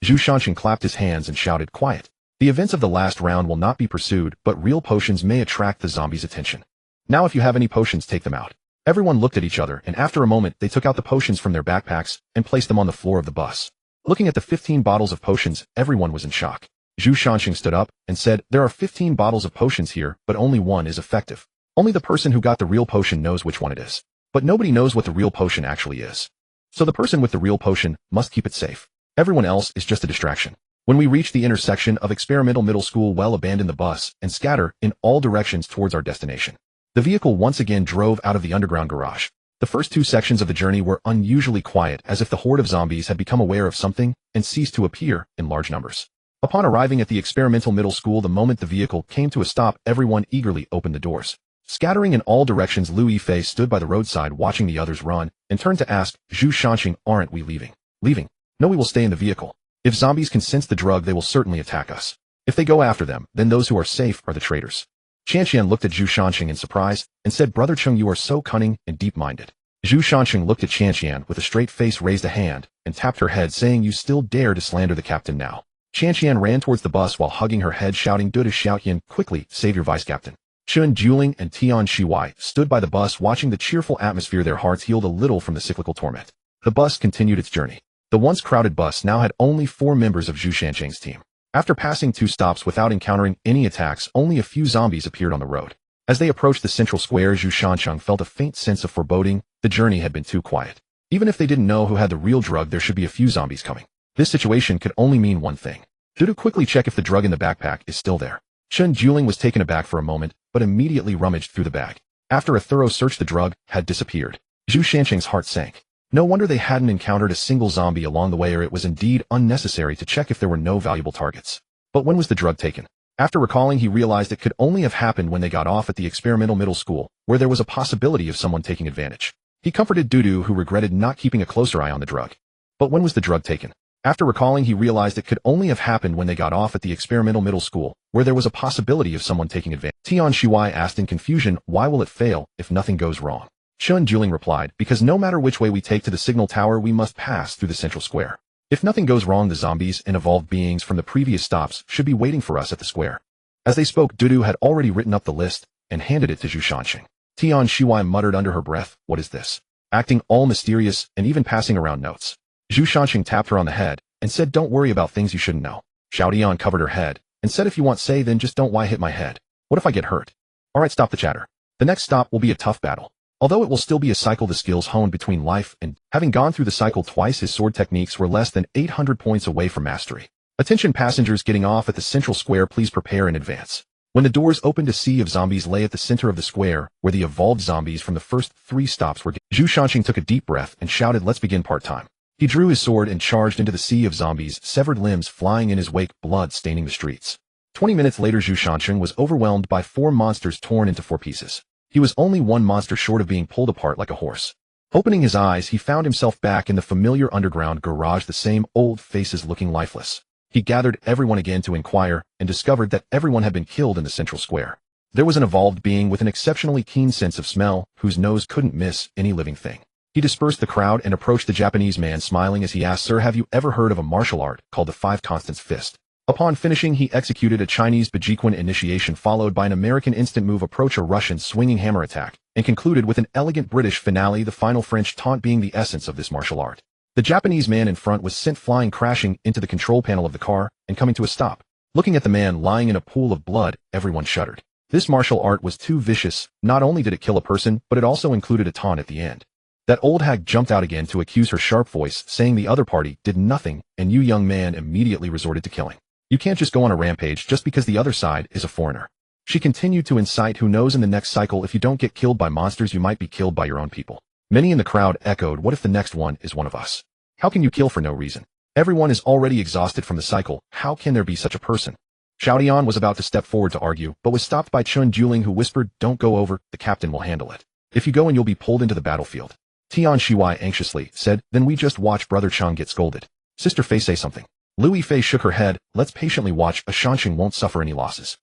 Zhu Shanqing clapped his hands and shouted, "Quiet. The events of the last round will not be pursued, but real potions may attract the zombies' attention. Now if you have any potions, take them out." Everyone looked at each other, and after a moment they took out the potions from their backpacks and placed them on the floor of the bus. Looking at the 15 bottles of potions, everyone was in shock. Zhu Shanqing stood up and said, "There are 15 bottles of potions here, but only one is effective. Only the person who got the real potion knows which one it is. But nobody knows what the real potion actually is. So the person with the real potion must keep it safe. Everyone else is just a distraction." When we reach the intersection of Experimental Middle School, well, abandon the bus and scatter in all directions towards our destination. The vehicle once again drove out of the underground garage. The first 2 sections of the journey were unusually quiet, as if the horde of zombies had become aware of something and ceased to appear in large numbers. Upon arriving at the Experimental Middle School, the moment the vehicle came to a stop, everyone eagerly opened the doors. Scattering in all directions, Lu Yifei stood by the roadside watching the others run and turned to ask Zhu Shanqing, "Aren't we leaving?" "Leaving? No, we will stay in the vehicle. If zombies can sense the drug, they will certainly attack us. If they go after them, then those who are safe are the traitors." Qianqian looked at Zhu Shanqing in surprise and said, "Brother Chung, you are so cunning and deep-minded." Zhu Shanqing looked at Qianqian with a straight face, raised a hand, and tapped her head, saying, "You still dare to slander the captain now?" Qianqian ran towards the bus while hugging her head, shouting, "Do to Xiaoyan, quickly, save your vice-captain." Chun Juling and Tian Shiwei stood by the bus watching the cheerful atmosphere, their hearts healed a little from the cyclical torment. The bus continued its journey. The once crowded bus now had only 4 members of Zhu Shanqing's team. After passing 2 stops without encountering any attacks, only a few zombies appeared on the road. As they approached the central square, Zhu Shanqing felt a faint sense of foreboding. The journey had been too quiet. Even if they didn't know who had the real drug, there should be a few zombies coming. This situation could only mean one thing. To quickly check if the drug in the backpack is still there. Chun Juling was taken aback for a moment, but immediately rummaged through the bag. After a thorough search, the drug had disappeared. Zhu Shanqing's heart sank. No wonder they hadn't encountered a single zombie along the way, or it was indeed unnecessary to check if there were no valuable targets. But when was the drug taken? After recalling, he realized it could only have happened when they got off at the experimental middle school, where there was a possibility of someone taking advantage. He comforted Dudu, who regretted not keeping a closer eye on the drug. But when was the drug taken? After recalling, he realized it could only have happened when they got off at the experimental middle school, where there was a possibility of someone taking advantage. Tian Shuai asked in confusion, why will it fail if nothing goes wrong? Chun Juling replied, because no matter which way we take to the signal tower, we must pass through the central square. If nothing goes wrong, the zombies and evolved beings from the previous stops should be waiting for us at the square. As they spoke, Dudu had already written up the list and handed it to Zhu Shanqing. Tian Shuai muttered under her breath, what is this? Acting all mysterious and even passing around notes. Zhu Shanqing tapped her on the head and said, don't worry about things you shouldn't know. Xiao Dian covered her head and said, if you want say, then just don't why hit my head. What if I get hurt? Alright, stop the chatter. The next stop will be a tough battle. Although it will still be a cycle, the skills honed between life and having gone through the cycle twice, his sword techniques were less than 800 points away from mastery. Attention passengers getting off at the central square, please prepare in advance. When the doors opened, a sea of zombies lay at the center of the square, where the evolved zombies from the first 3 stops were. Zhu Shanqing took a deep breath and shouted, let's begin part-time. He drew his sword and charged into the sea of zombies, severed limbs flying in his wake, blood staining the streets. 20 minutes later, Zhu Shanqing was overwhelmed by 4 monsters torn into 4 pieces. He was only 1 monster short of being pulled apart like a horse. Opening his eyes, he found himself back in the familiar underground garage, the same old faces looking lifeless. He gathered everyone again to inquire and discovered that everyone had been killed in the central square. There was an evolved being with an exceptionally keen sense of smell, whose nose couldn't miss any living thing. He dispersed the crowd and approached the Japanese man, smiling as he asked, sir, have you ever heard of a martial art called the 5 Constants Fist? Upon finishing, he executed a Chinese Bajiquan initiation, followed by an American instant move approach, a Russian swinging hammer attack, and concluded with an elegant British finale, the final French taunt being the essence of this martial art. The Japanese man in front was sent flying, crashing into the control panel of the car and coming to a stop. Looking at the man lying in a pool of blood, everyone shuddered. This martial art was too vicious. Not only did it kill a person, but it also included a taunt at the end. That old hag jumped out again to accuse, her sharp voice saying the other party did nothing, and you, young man, immediately resorted to killing. You can't just go on a rampage just because the other side is a foreigner. She continued to incite, who knows, in the next cycle, if you don't get killed by monsters, you might be killed by your own people. Many in the crowd echoed, what if the next one is one of us? How can you kill for no reason? Everyone is already exhausted from the cycle. How can there be such a person? Xiao Dian was about to step forward to argue, but was stopped by Chun Juling, who whispered, don't go over, the captain will handle it. If you go and you'll be pulled into the battlefield. Tian Shuai anxiously said, then we just watch Brother Chang get scolded. Sister Fei, say something. Lui Fei shook her head, let's patiently watch, a Shanqing won't suffer any losses.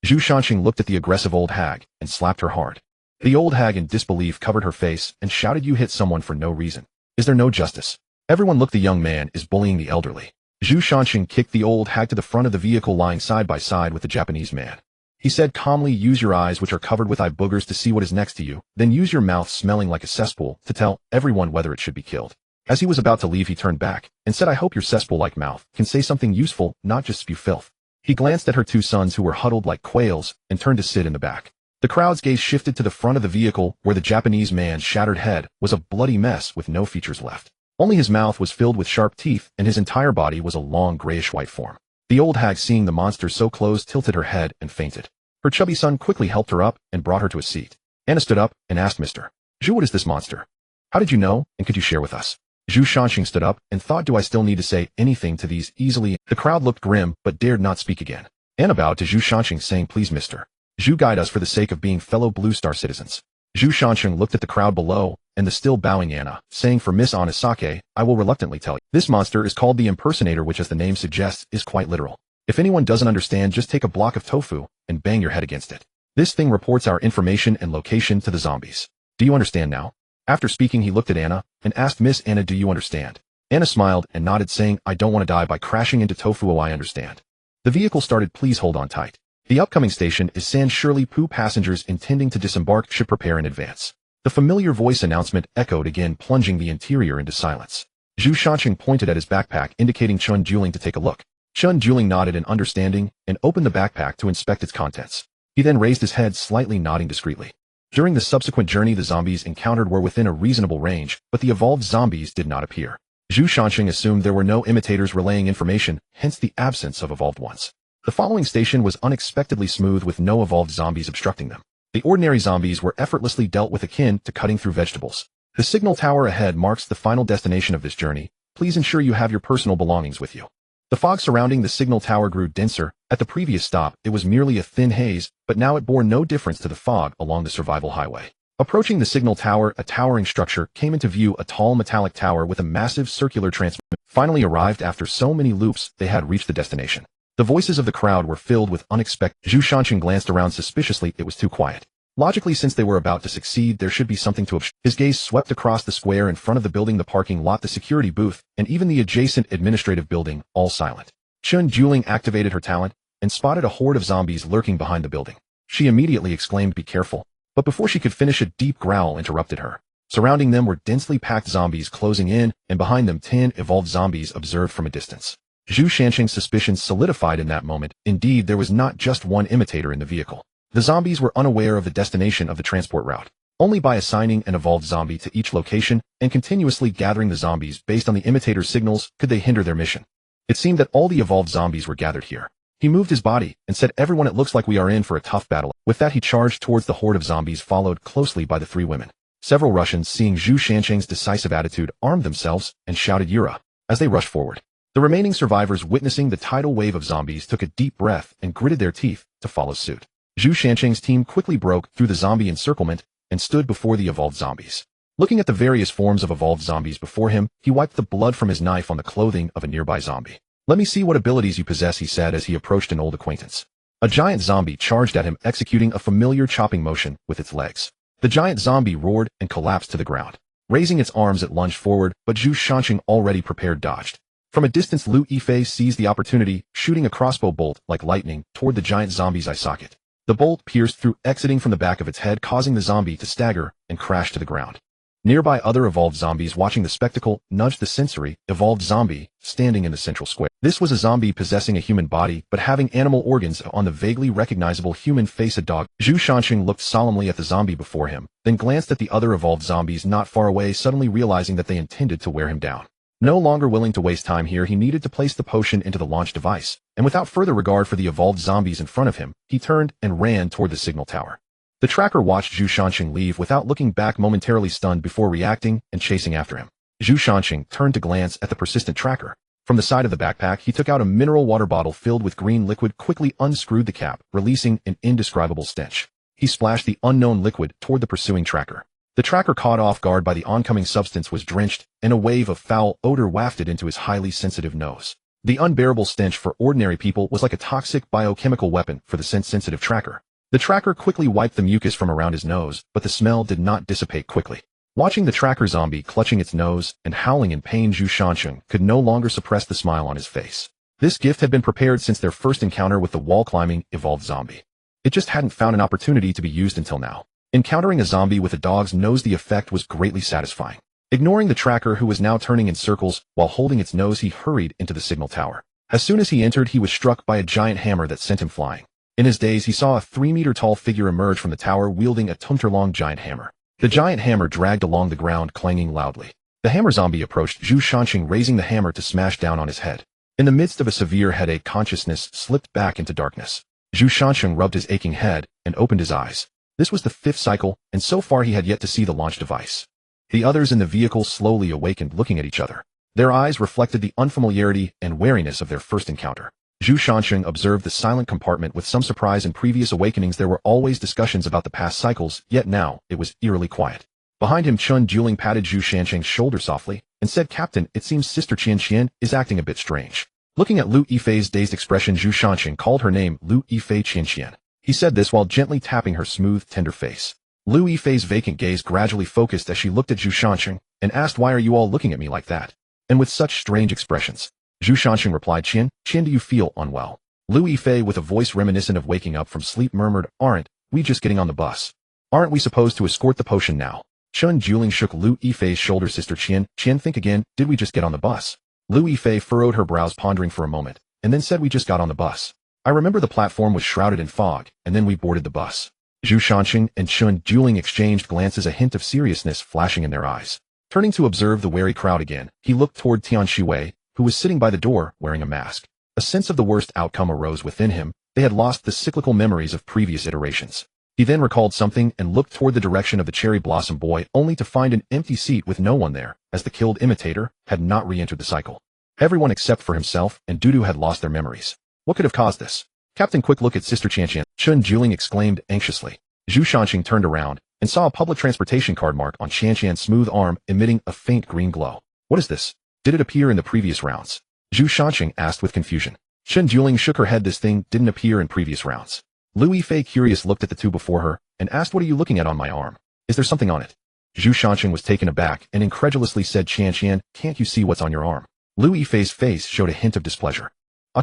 Zhu Shanqing looked at the aggressive old hag and slapped her hard. The old hag in disbelief covered her face and shouted, you hit someone for no reason. Is there no justice? Everyone look, the young man is bullying the elderly. Zhu Shanqing kicked the old hag to the front of the vehicle, lying side by side with the Japanese man. He said calmly, use your eyes, which are covered with eye boogers, to see what is next to you, then use your mouth smelling like a cesspool to tell everyone whether it should be killed. As he was about to leave, he turned back and said, I hope your cesspool-like mouth can say something useful, not just spew filth. He glanced at her 2 sons, who were huddled like quails, and turned to sit in the back. The crowd's gaze shifted to the front of the vehicle, where the Japanese man's shattered head was a bloody mess with no features left. Only his mouth was filled with sharp teeth, and his entire body was a long grayish-white form. The old hag, seeing the monster so close, tilted her head and fainted. Her chubby son quickly helped her up and brought her to a seat. Anna stood up and asked, Mr. Zhu, what is this monster? How did you know, and could you share with us? Zhu Shanqing stood up and thought, do I still need to say anything to these easily? The crowd looked grim, but dared not speak again. Anna bowed to Zhu Shanqing, saying, please, Mr. Zhu, guide us for the sake of being fellow Blue Star citizens. Zhu Shanqing looked at the crowd below and the still bowing Anna, saying, for Miss Anasake, I will reluctantly tell you. This monster is called the impersonator, which, as the name suggests, is quite literal. If anyone doesn't understand, just take a block of tofu and bang your head against it. This thing reports our information and location to the zombies. Do you understand now? After speaking, he looked at Anna and asked, Miss Anna, do you understand? Anna smiled and nodded, saying, I don't want to die by crashing into tofu. Oh, I understand. The vehicle started. Please hold on tight. The upcoming station is San Shirley Poo. Passengers intending to disembark should prepare in advance. The familiar voice announcement echoed again, plunging the interior into silence. Zhu Shanqing pointed at his backpack, indicating Chun Juling to take a look. Chun Juling nodded in understanding and opened the backpack to inspect its contents. He then raised his head slightly, nodding discreetly. During the subsequent journey, the zombies encountered were within a reasonable range, but the evolved zombies did not appear. Zhu Shanqing assumed there were no imitators relaying information, hence the absence of evolved ones. The following station was unexpectedly smooth, with no evolved zombies obstructing them. The ordinary zombies were effortlessly dealt with, akin to cutting through vegetables. The signal tower ahead marks the final destination of this journey. Please ensure you have your personal belongings with you. The fog surrounding the signal tower grew denser. At the previous stop, it was merely a thin haze, but now it bore no difference to the fog along the survival highway. Approaching the signal tower, a towering structure came into view. A tall metallic tower with a massive circular transmitter finally arrived. After so many loops, they had reached the destination. The voices of the crowd were filled with unexpected. Zhu Shanqing glanced around suspiciously. It was too quiet. Logically, since they were about to succeed, there should be something to obstruct. His gaze swept across the square in front of the building, the parking lot, the security booth, and even the adjacent administrative building, all silent. Chun Juling activated her talent and spotted a horde of zombies lurking behind the building. She immediately exclaimed, "Be careful." But before she could finish, a deep growl interrupted her. Surrounding them were densely packed zombies closing in, and behind them 10 evolved zombies observed from a distance. Zhu Shanqing's suspicions solidified in that moment. Indeed, there was not just one imitator in the vehicle. The zombies were unaware of the destination of the transport route. Only by assigning an evolved zombie to each location and continuously gathering the zombies based on the imitator's signals could they hinder their mission. It seemed that all the evolved zombies were gathered here. He moved his body and said, "Everyone, it looks like we are in for a tough battle." With that, he charged towards the horde of zombies, followed closely by the 3 women. Several Russians, seeing Zhu Shanqing's decisive attitude, armed themselves and shouted "Yura" as they rushed forward. The remaining survivors, witnessing the tidal wave of zombies, took a deep breath and gritted their teeth to follow suit. Zhu Shanqing's team quickly broke through the zombie encirclement and stood before the evolved zombies. Looking at the various forms of evolved zombies before him, he wiped the blood from his knife on the clothing of a nearby zombie. "Let me see what abilities you possess," he said as he approached an old acquaintance. A giant zombie charged at him, executing a familiar chopping motion with its legs. The giant zombie roared and collapsed to the ground. Raising its arms, it lunged forward, but Zhu Shanqing, already prepared, dodged. From a distance, Lu Yifei seized the opportunity, shooting a crossbow bolt like lightning toward the giant zombie's eye socket. The bolt pierced through, exiting from the back of its head, causing the zombie to stagger and crash to the ground. Nearby, other evolved zombies watching the spectacle nudged the sensory evolved zombie standing in the central square. This was a zombie possessing a human body but having animal organs on the vaguely recognizable human face, a dog. Zhu Shanqing looked solemnly at the zombie before him, then glanced at the other evolved zombies not far away, suddenly realizing that they intended to wear him down. No longer willing to waste time here, he needed to place the potion into the launch device, and without further regard for the evolved zombies in front of him, he turned and ran toward the signal tower. The tracker watched Zhu Shanqing leave without looking back, momentarily stunned before reacting and chasing after him. Zhu Shanqing turned to glance at the persistent tracker. From the side of the backpack, he took out a mineral water bottle filled with green liquid, quickly unscrewed the cap, releasing an indescribable stench. He splashed the unknown liquid toward the pursuing tracker. The tracker, caught off guard by the oncoming substance, was drenched, and a wave of foul odor wafted into his highly sensitive nose. The unbearable stench for ordinary people was like a toxic biochemical weapon for the sensitive tracker. The tracker quickly wiped the mucus from around his nose, but the smell did not dissipate quickly. Watching the tracker zombie clutching its nose and howling in pain, Zhu Shanqing could no longer suppress the smile on his face. This gift had been prepared since their first encounter with the wall-climbing evolved zombie. It just hadn't found an opportunity to be used until now. Encountering a zombie with a dog's nose, the effect was greatly satisfying. Ignoring the tracker, who was now turning in circles while holding its nose, he hurried into the signal tower. As soon as he entered, he was struck by a giant hammer that sent him flying. In his daze, he saw a 3-meter-tall figure emerge from the tower wielding a 2-meter-long giant hammer. The giant hammer dragged along the ground, clanging loudly. The hammer zombie approached Zhu Shanqing, raising the hammer to smash down on his head. In the midst of a severe headache, consciousness slipped back into darkness. Zhu Shanqing rubbed his aching head and opened his eyes. This was the 5th cycle, and so far he had yet to see the launch device. The others in the vehicle slowly awakened, looking at each other. Their eyes reflected the unfamiliarity and wariness of their first encounter. Zhu Shanqing observed the silent compartment with some surprise. In previous awakenings, there were always discussions about the past cycles, yet now it was eerily quiet. Behind him, Chun Juling patted Zhu Shanqing's shoulder softly and said, "Captain, it seems Sister Qian is acting a bit strange." Looking at Lu Yifei's dazed expression, Zhu Shanqing called her name, "Lu Yifei Qian." He said this while gently tapping her smooth, tender face. Lu Yifei's vacant gaze gradually focused as she looked at Zhu Shanqing and asked, "Why are you all looking at me like that? And with such strange expressions?" Zhu Shanqing replied, Qian, do you feel unwell?" Lu Yifei, with a voice reminiscent of waking up from sleep, murmured, "Aren't we just getting on the bus? Aren't we supposed to escort the potion now?" Chun Juling shook Lu Yifei's shoulder. "Sister Qian, think again, did we just get on the bus?" Lu Yifei furrowed her brows, pondering for a moment, and then said, "We just got on the bus. I remember the platform was shrouded in fog, and then we boarded the bus." Zhu Shanqing and Chun Juling exchanged glances, a hint of seriousness flashing in their eyes. Turning to observe the wary crowd again, he looked toward Tian Shiwei, who was sitting by the door wearing a mask. A sense of the worst outcome arose within him. They had lost the cyclical memories of previous iterations. He then recalled something and looked toward the direction of the cherry blossom boy only to find an empty seat with no one there, as the killed imitator had not re-entered the cycle. Everyone except for himself and Dudu had lost their memories. What could have caused this? Captain, quick look at Sister Qianqian, Chun Juling exclaimed anxiously. Zhu Shanqing turned around and saw a public transportation card mark on Qianqian's smooth arm emitting a faint green glow. What is this? Did it appear in the previous rounds? Zhu Shanqing asked with confusion. Chun Juling shook her head. This thing didn't appear in previous rounds. Lu Yifei curious looked at the two before her and asked, what are you looking at on my arm? Is there something on it? Zhu Shanqing was taken aback and incredulously said, Qianqian, can't you see what's on your arm? Lu Yifei's face showed a hint of displeasure.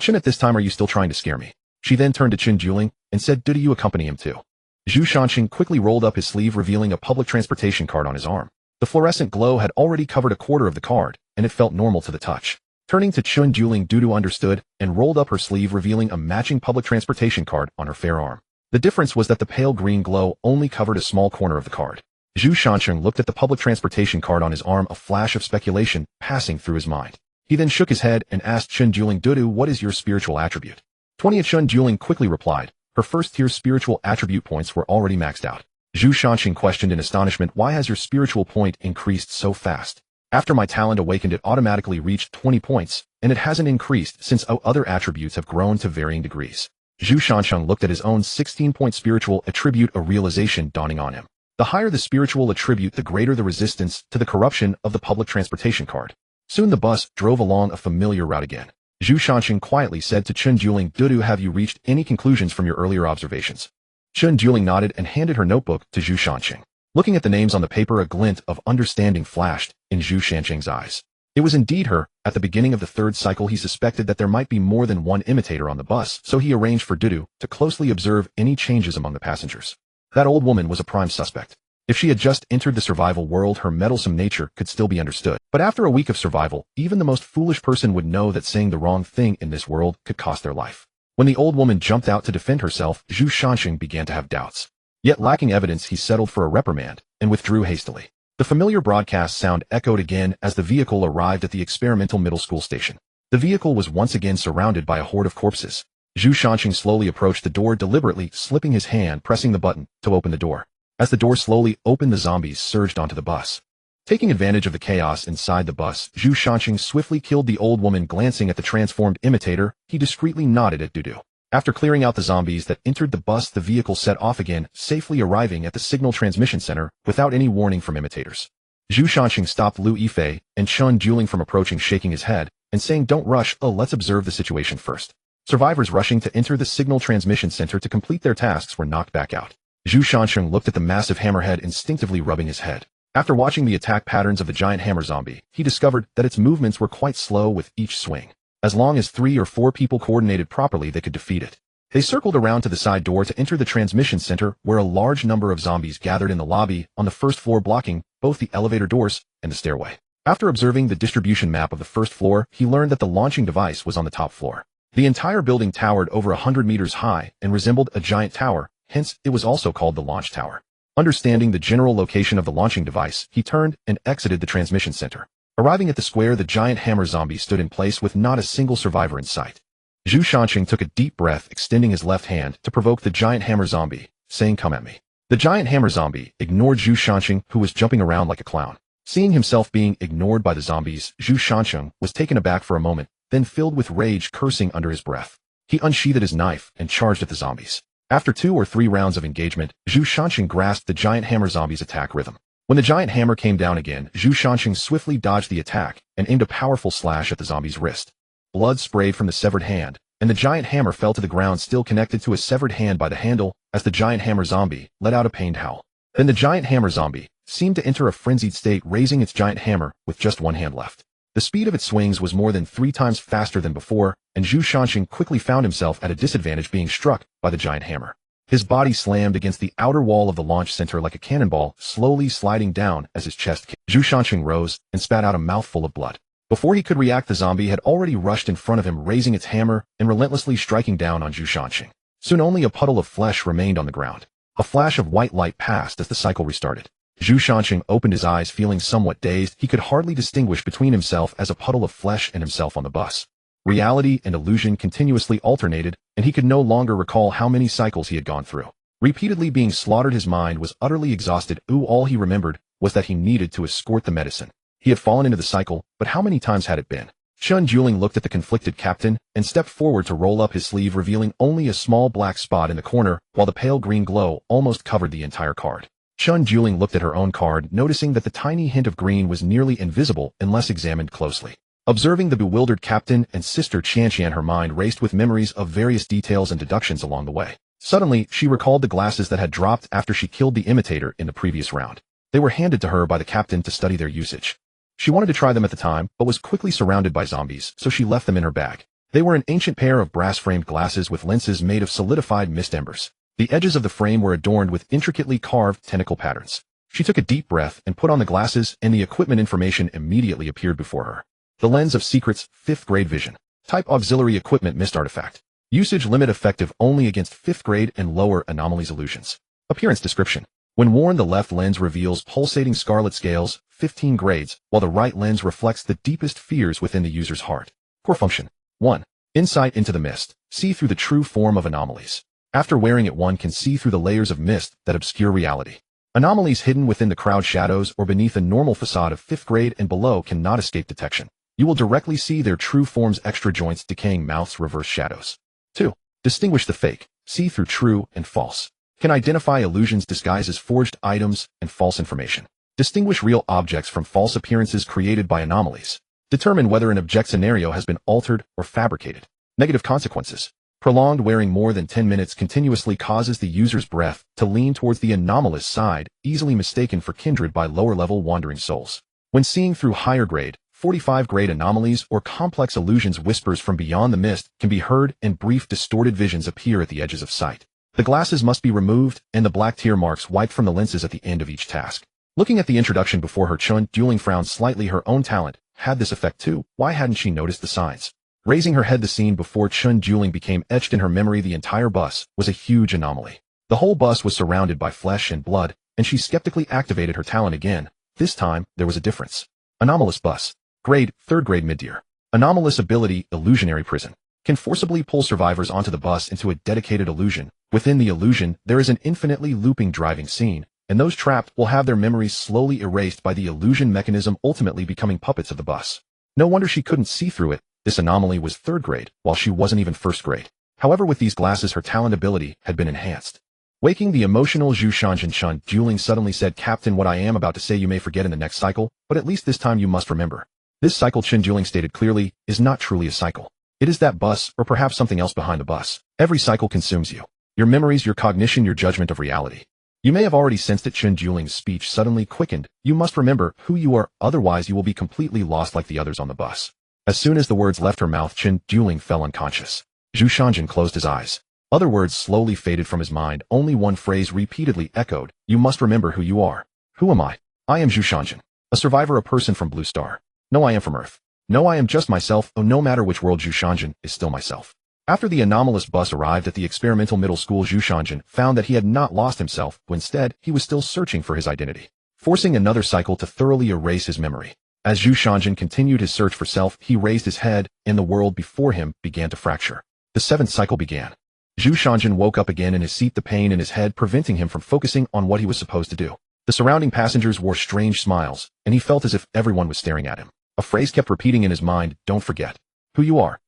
Chen, at this time are you still trying to scare me? She then turned to Chun Juling and said, do you accompany him too? Zhu Shanqing quickly rolled up his sleeve revealing a public transportation card on his arm. The fluorescent glow had already covered a quarter of the card, and it felt normal to the touch. Turning to Chun Juling, Dudu understood and rolled up her sleeve revealing a matching public transportation card on her fair arm. The difference was that the pale green glow only covered a small corner of the card. Zhu Shanqing looked at the public transportation card on his arm, a flash of speculation passing through his mind. He then shook his head and asked Chun Juling, Dudu, what is your spiritual attribute? 20. Chun Juling quickly replied. Her first-tier spiritual attribute points were already maxed out. Zhu Shanqing questioned in astonishment, why has your spiritual point increased so fast? After my talent awakened it automatically reached 20 points, and it hasn't increased since other attributes have grown to varying degrees. Zhu Shanqing looked at his own 16-point spiritual attribute, a realization dawning on him. The higher the spiritual attribute, the greater the resistance to the corruption of the public transportation card. Soon the bus drove along a familiar route again. Zhu Shanqing quietly said to Chun Juling, Dudu, have you reached any conclusions from your earlier observations? Chun Juling nodded and handed her notebook to Zhu Shanqing. Looking at the names on the paper, a glint of understanding flashed in Zhu Shanqing's eyes. It was indeed her. At the beginning of the third cycle, he suspected that there might be more than one imitator on the bus, so he arranged for Dudu to closely observe any changes among the passengers. That old woman was a prime suspect. If she had just entered the survival world, her meddlesome nature could still be understood. But after a week of survival, even the most foolish person would know that saying the wrong thing in this world could cost their life. When the old woman jumped out to defend herself, Zhu Shanqing began to have doubts. Yet lacking evidence, he settled for a reprimand and withdrew hastily. The familiar broadcast sound echoed again as the vehicle arrived at the experimental middle school station. The vehicle was once again surrounded by a horde of corpses. Zhu Shanqing slowly approached the door, deliberately slipping his hand, pressing the button to open the door. As the door slowly opened, the zombies surged onto the bus. Taking advantage of the chaos inside the bus, Zhu Shanqing swiftly killed the old woman. Glancing at the transformed imitator, he discreetly nodded at Dudu. After clearing out the zombies that entered the bus, the vehicle set off again, safely arriving at the signal transmission center without any warning from imitators. Zhu Shanqing stopped Lu Yifei and Chun Juling from approaching, shaking his head and saying, don't rush, let's observe the situation first. Survivors rushing to enter the signal transmission center to complete their tasks were knocked back out. Zhu Shanqing looked at the massive hammerhead, instinctively rubbing his head. After watching the attack patterns of the giant hammer zombie, he discovered that its movements were quite slow with each swing. As long as 3 or 4 people coordinated properly, they could defeat it. They circled around to the side door to enter the transmission center, where a large number of zombies gathered in the lobby on the first floor, blocking both the elevator doors and the stairway. After observing the distribution map of the first floor, he learned that the launching device was on the top floor. The entire building towered over 100 meters high and resembled a giant tower, hence it was also called the launch tower. Understanding the general location of the launching device, he turned and exited the transmission center. Arriving at the square, the giant hammer zombie stood in place with not a single survivor in sight. Zhu Shanqing took a deep breath, extending his left hand to provoke the giant hammer zombie, saying, come at me. The giant hammer zombie ignored Zhu Shanqing, who was jumping around like a clown. Seeing himself being ignored by the zombies, Zhu Shanqing was taken aback for a moment, then filled with rage, cursing under his breath. He unsheathed his knife and charged at the zombies. After 2 or 3 rounds of engagement, Zhu Shanqing grasped the giant hammer zombie's attack rhythm. When the giant hammer came down again, Zhu Shanqing swiftly dodged the attack and aimed a powerful slash at the zombie's wrist. Blood sprayed from the severed hand, and the giant hammer fell to the ground, still connected to a severed hand by the handle, as the giant hammer zombie let out a pained howl. Then the giant hammer zombie seemed to enter a frenzied state, raising its giant hammer with just one hand left. The speed of its swings was more than 3 times faster than before, and Zhu Shanqing quickly found himself at a disadvantage, being struck by the giant hammer. His body slammed against the outer wall of the launch center like a cannonball, slowly sliding down as his chest kicked. Zhu Shanqing rose and spat out a mouthful of blood. Before he could react, the zombie had already rushed in front of him, raising its hammer and relentlessly striking down on Zhu Shanqing. Soon only a puddle of flesh remained on the ground. A flash of white light passed as the cycle restarted. Zhu Shanqing opened his eyes, feeling somewhat dazed. He could hardly distinguish between himself as a puddle of flesh and himself on the bus. Reality and illusion continuously alternated, and he could no longer recall how many cycles he had gone through. Repeatedly being slaughtered, his mind was utterly exhausted. All he remembered was that he needed to escort the medicine. He had fallen into the cycle, but how many times had it been? Chun Juling looked at the conflicted captain and stepped forward to roll up his sleeve, revealing only a small black spot in the corner, while the pale green glow almost covered the entire card. Chun Juling looked at her own card, noticing that the tiny hint of green was nearly invisible unless examined closely. Observing the bewildered captain and sister Qianqian, her mind raced with memories of various details and deductions along the way. Suddenly, she recalled the glasses that had dropped after she killed the imitator in the previous round. They were handed to her by the captain to study their usage. She wanted to try them at the time, but was quickly surrounded by zombies, so she left them in her bag. They were an ancient pair of brass-framed glasses with lenses made of solidified mist embers. The edges of the frame were adorned with intricately carved tentacle patterns. She took a deep breath and put on the glasses, and the equipment information immediately appeared before her. The lens of secrets, 5th grade vision. Type auxiliary equipment, mist artifact. Usage limit effective only against 5th grade and lower anomalies illusions. Appearance description. When worn, the left lens reveals pulsating scarlet scales, 15 grades, while the right lens reflects the deepest fears within the user's heart. Core function. 1. Insight into the mist. See through the true form of anomalies. After wearing it, one can see through the layers of mist that obscure reality. Anomalies hidden within the crowd shadows or beneath a normal facade of 5th grade and below cannot escape detection. You will directly see their true forms: extra joints, decaying mouths, reverse shadows. 2. Distinguish the fake. See through true and false. Can identify illusions disguised as forged items and false information. Distinguish real objects from false appearances created by anomalies. Determine whether an object scenario has been altered or fabricated. Negative consequences. Prolonged wearing more than 10 minutes continuously causes the user's breath to lean towards the anomalous side, easily mistaken for kindred by lower-level wandering souls. When seeing through higher grade, 45 grade anomalies or complex illusions, whispers from beyond the mist can be heard and brief distorted visions appear at the edges of sight. The glasses must be removed and the black tear marks wiped from the lenses at the end of each task. Looking at the introduction before her, Chun Juling frowned slightly. Her own talent had this effect too. Why hadn't she noticed the signs? Raising her head, the scene before Chun Juling became etched in her memory. The entire bus was a huge anomaly. The whole bus was surrounded by flesh and blood, and she skeptically activated her talent again. This time, there was a difference. Anomalous bus. Grade, 3rd grade mid-tier. Anomalous ability, illusionary prison. Can forcibly pull survivors onto the bus into a dedicated illusion. Within the illusion, there is an infinitely looping driving scene, and those trapped will have their memories slowly erased by the illusion mechanism, ultimately becoming puppets of the bus. No wonder she couldn't see through it. This anomaly was 3rd grade, while she wasn't even 1st grade. However, with these glasses, her talent ability had been enhanced. Waking the emotional Zhu Shanjin, Chun Juling suddenly said, "Captain, what I am about to say you may forget in the next cycle, but at least this time you must remember. This cycle," Chun Juling stated clearly, "is not truly a cycle. It is that bus, or perhaps something else behind the bus. Every cycle consumes you. Your memories, your cognition, your judgment of reality. You may have already sensed it." Chun Juling's speech suddenly quickened. "You must remember who you are, otherwise you will be completely lost like the others on the bus." As soon as the words left her mouth, Chun Juling fell unconscious. Zhu Shanjin closed his eyes. Other words slowly faded from his mind. Only one phrase repeatedly echoed. "You must remember who you are." Who am I? I am Zhu Shanjin. A survivor, a person from Blue Star. No, I am from Earth. No, I am just myself. Oh, no matter which world, Zhu Shanjin is still myself. After the anomalous bus arrived at the experimental middle school, Zhu Shanjin found that he had not lost himself, but instead, he was still searching for his identity. Forcing another cycle to thoroughly erase his memory. As Zhu Shanjin continued his search for self, he raised his head, and the world before him began to fracture. The 7th cycle began. Zhu Shanjin woke up again in his seat, the pain in his head preventing him from focusing on what he was supposed to do. The surrounding passengers wore strange smiles, and he felt as if everyone was staring at him. A phrase kept repeating in his mind: "Don't forget who you are."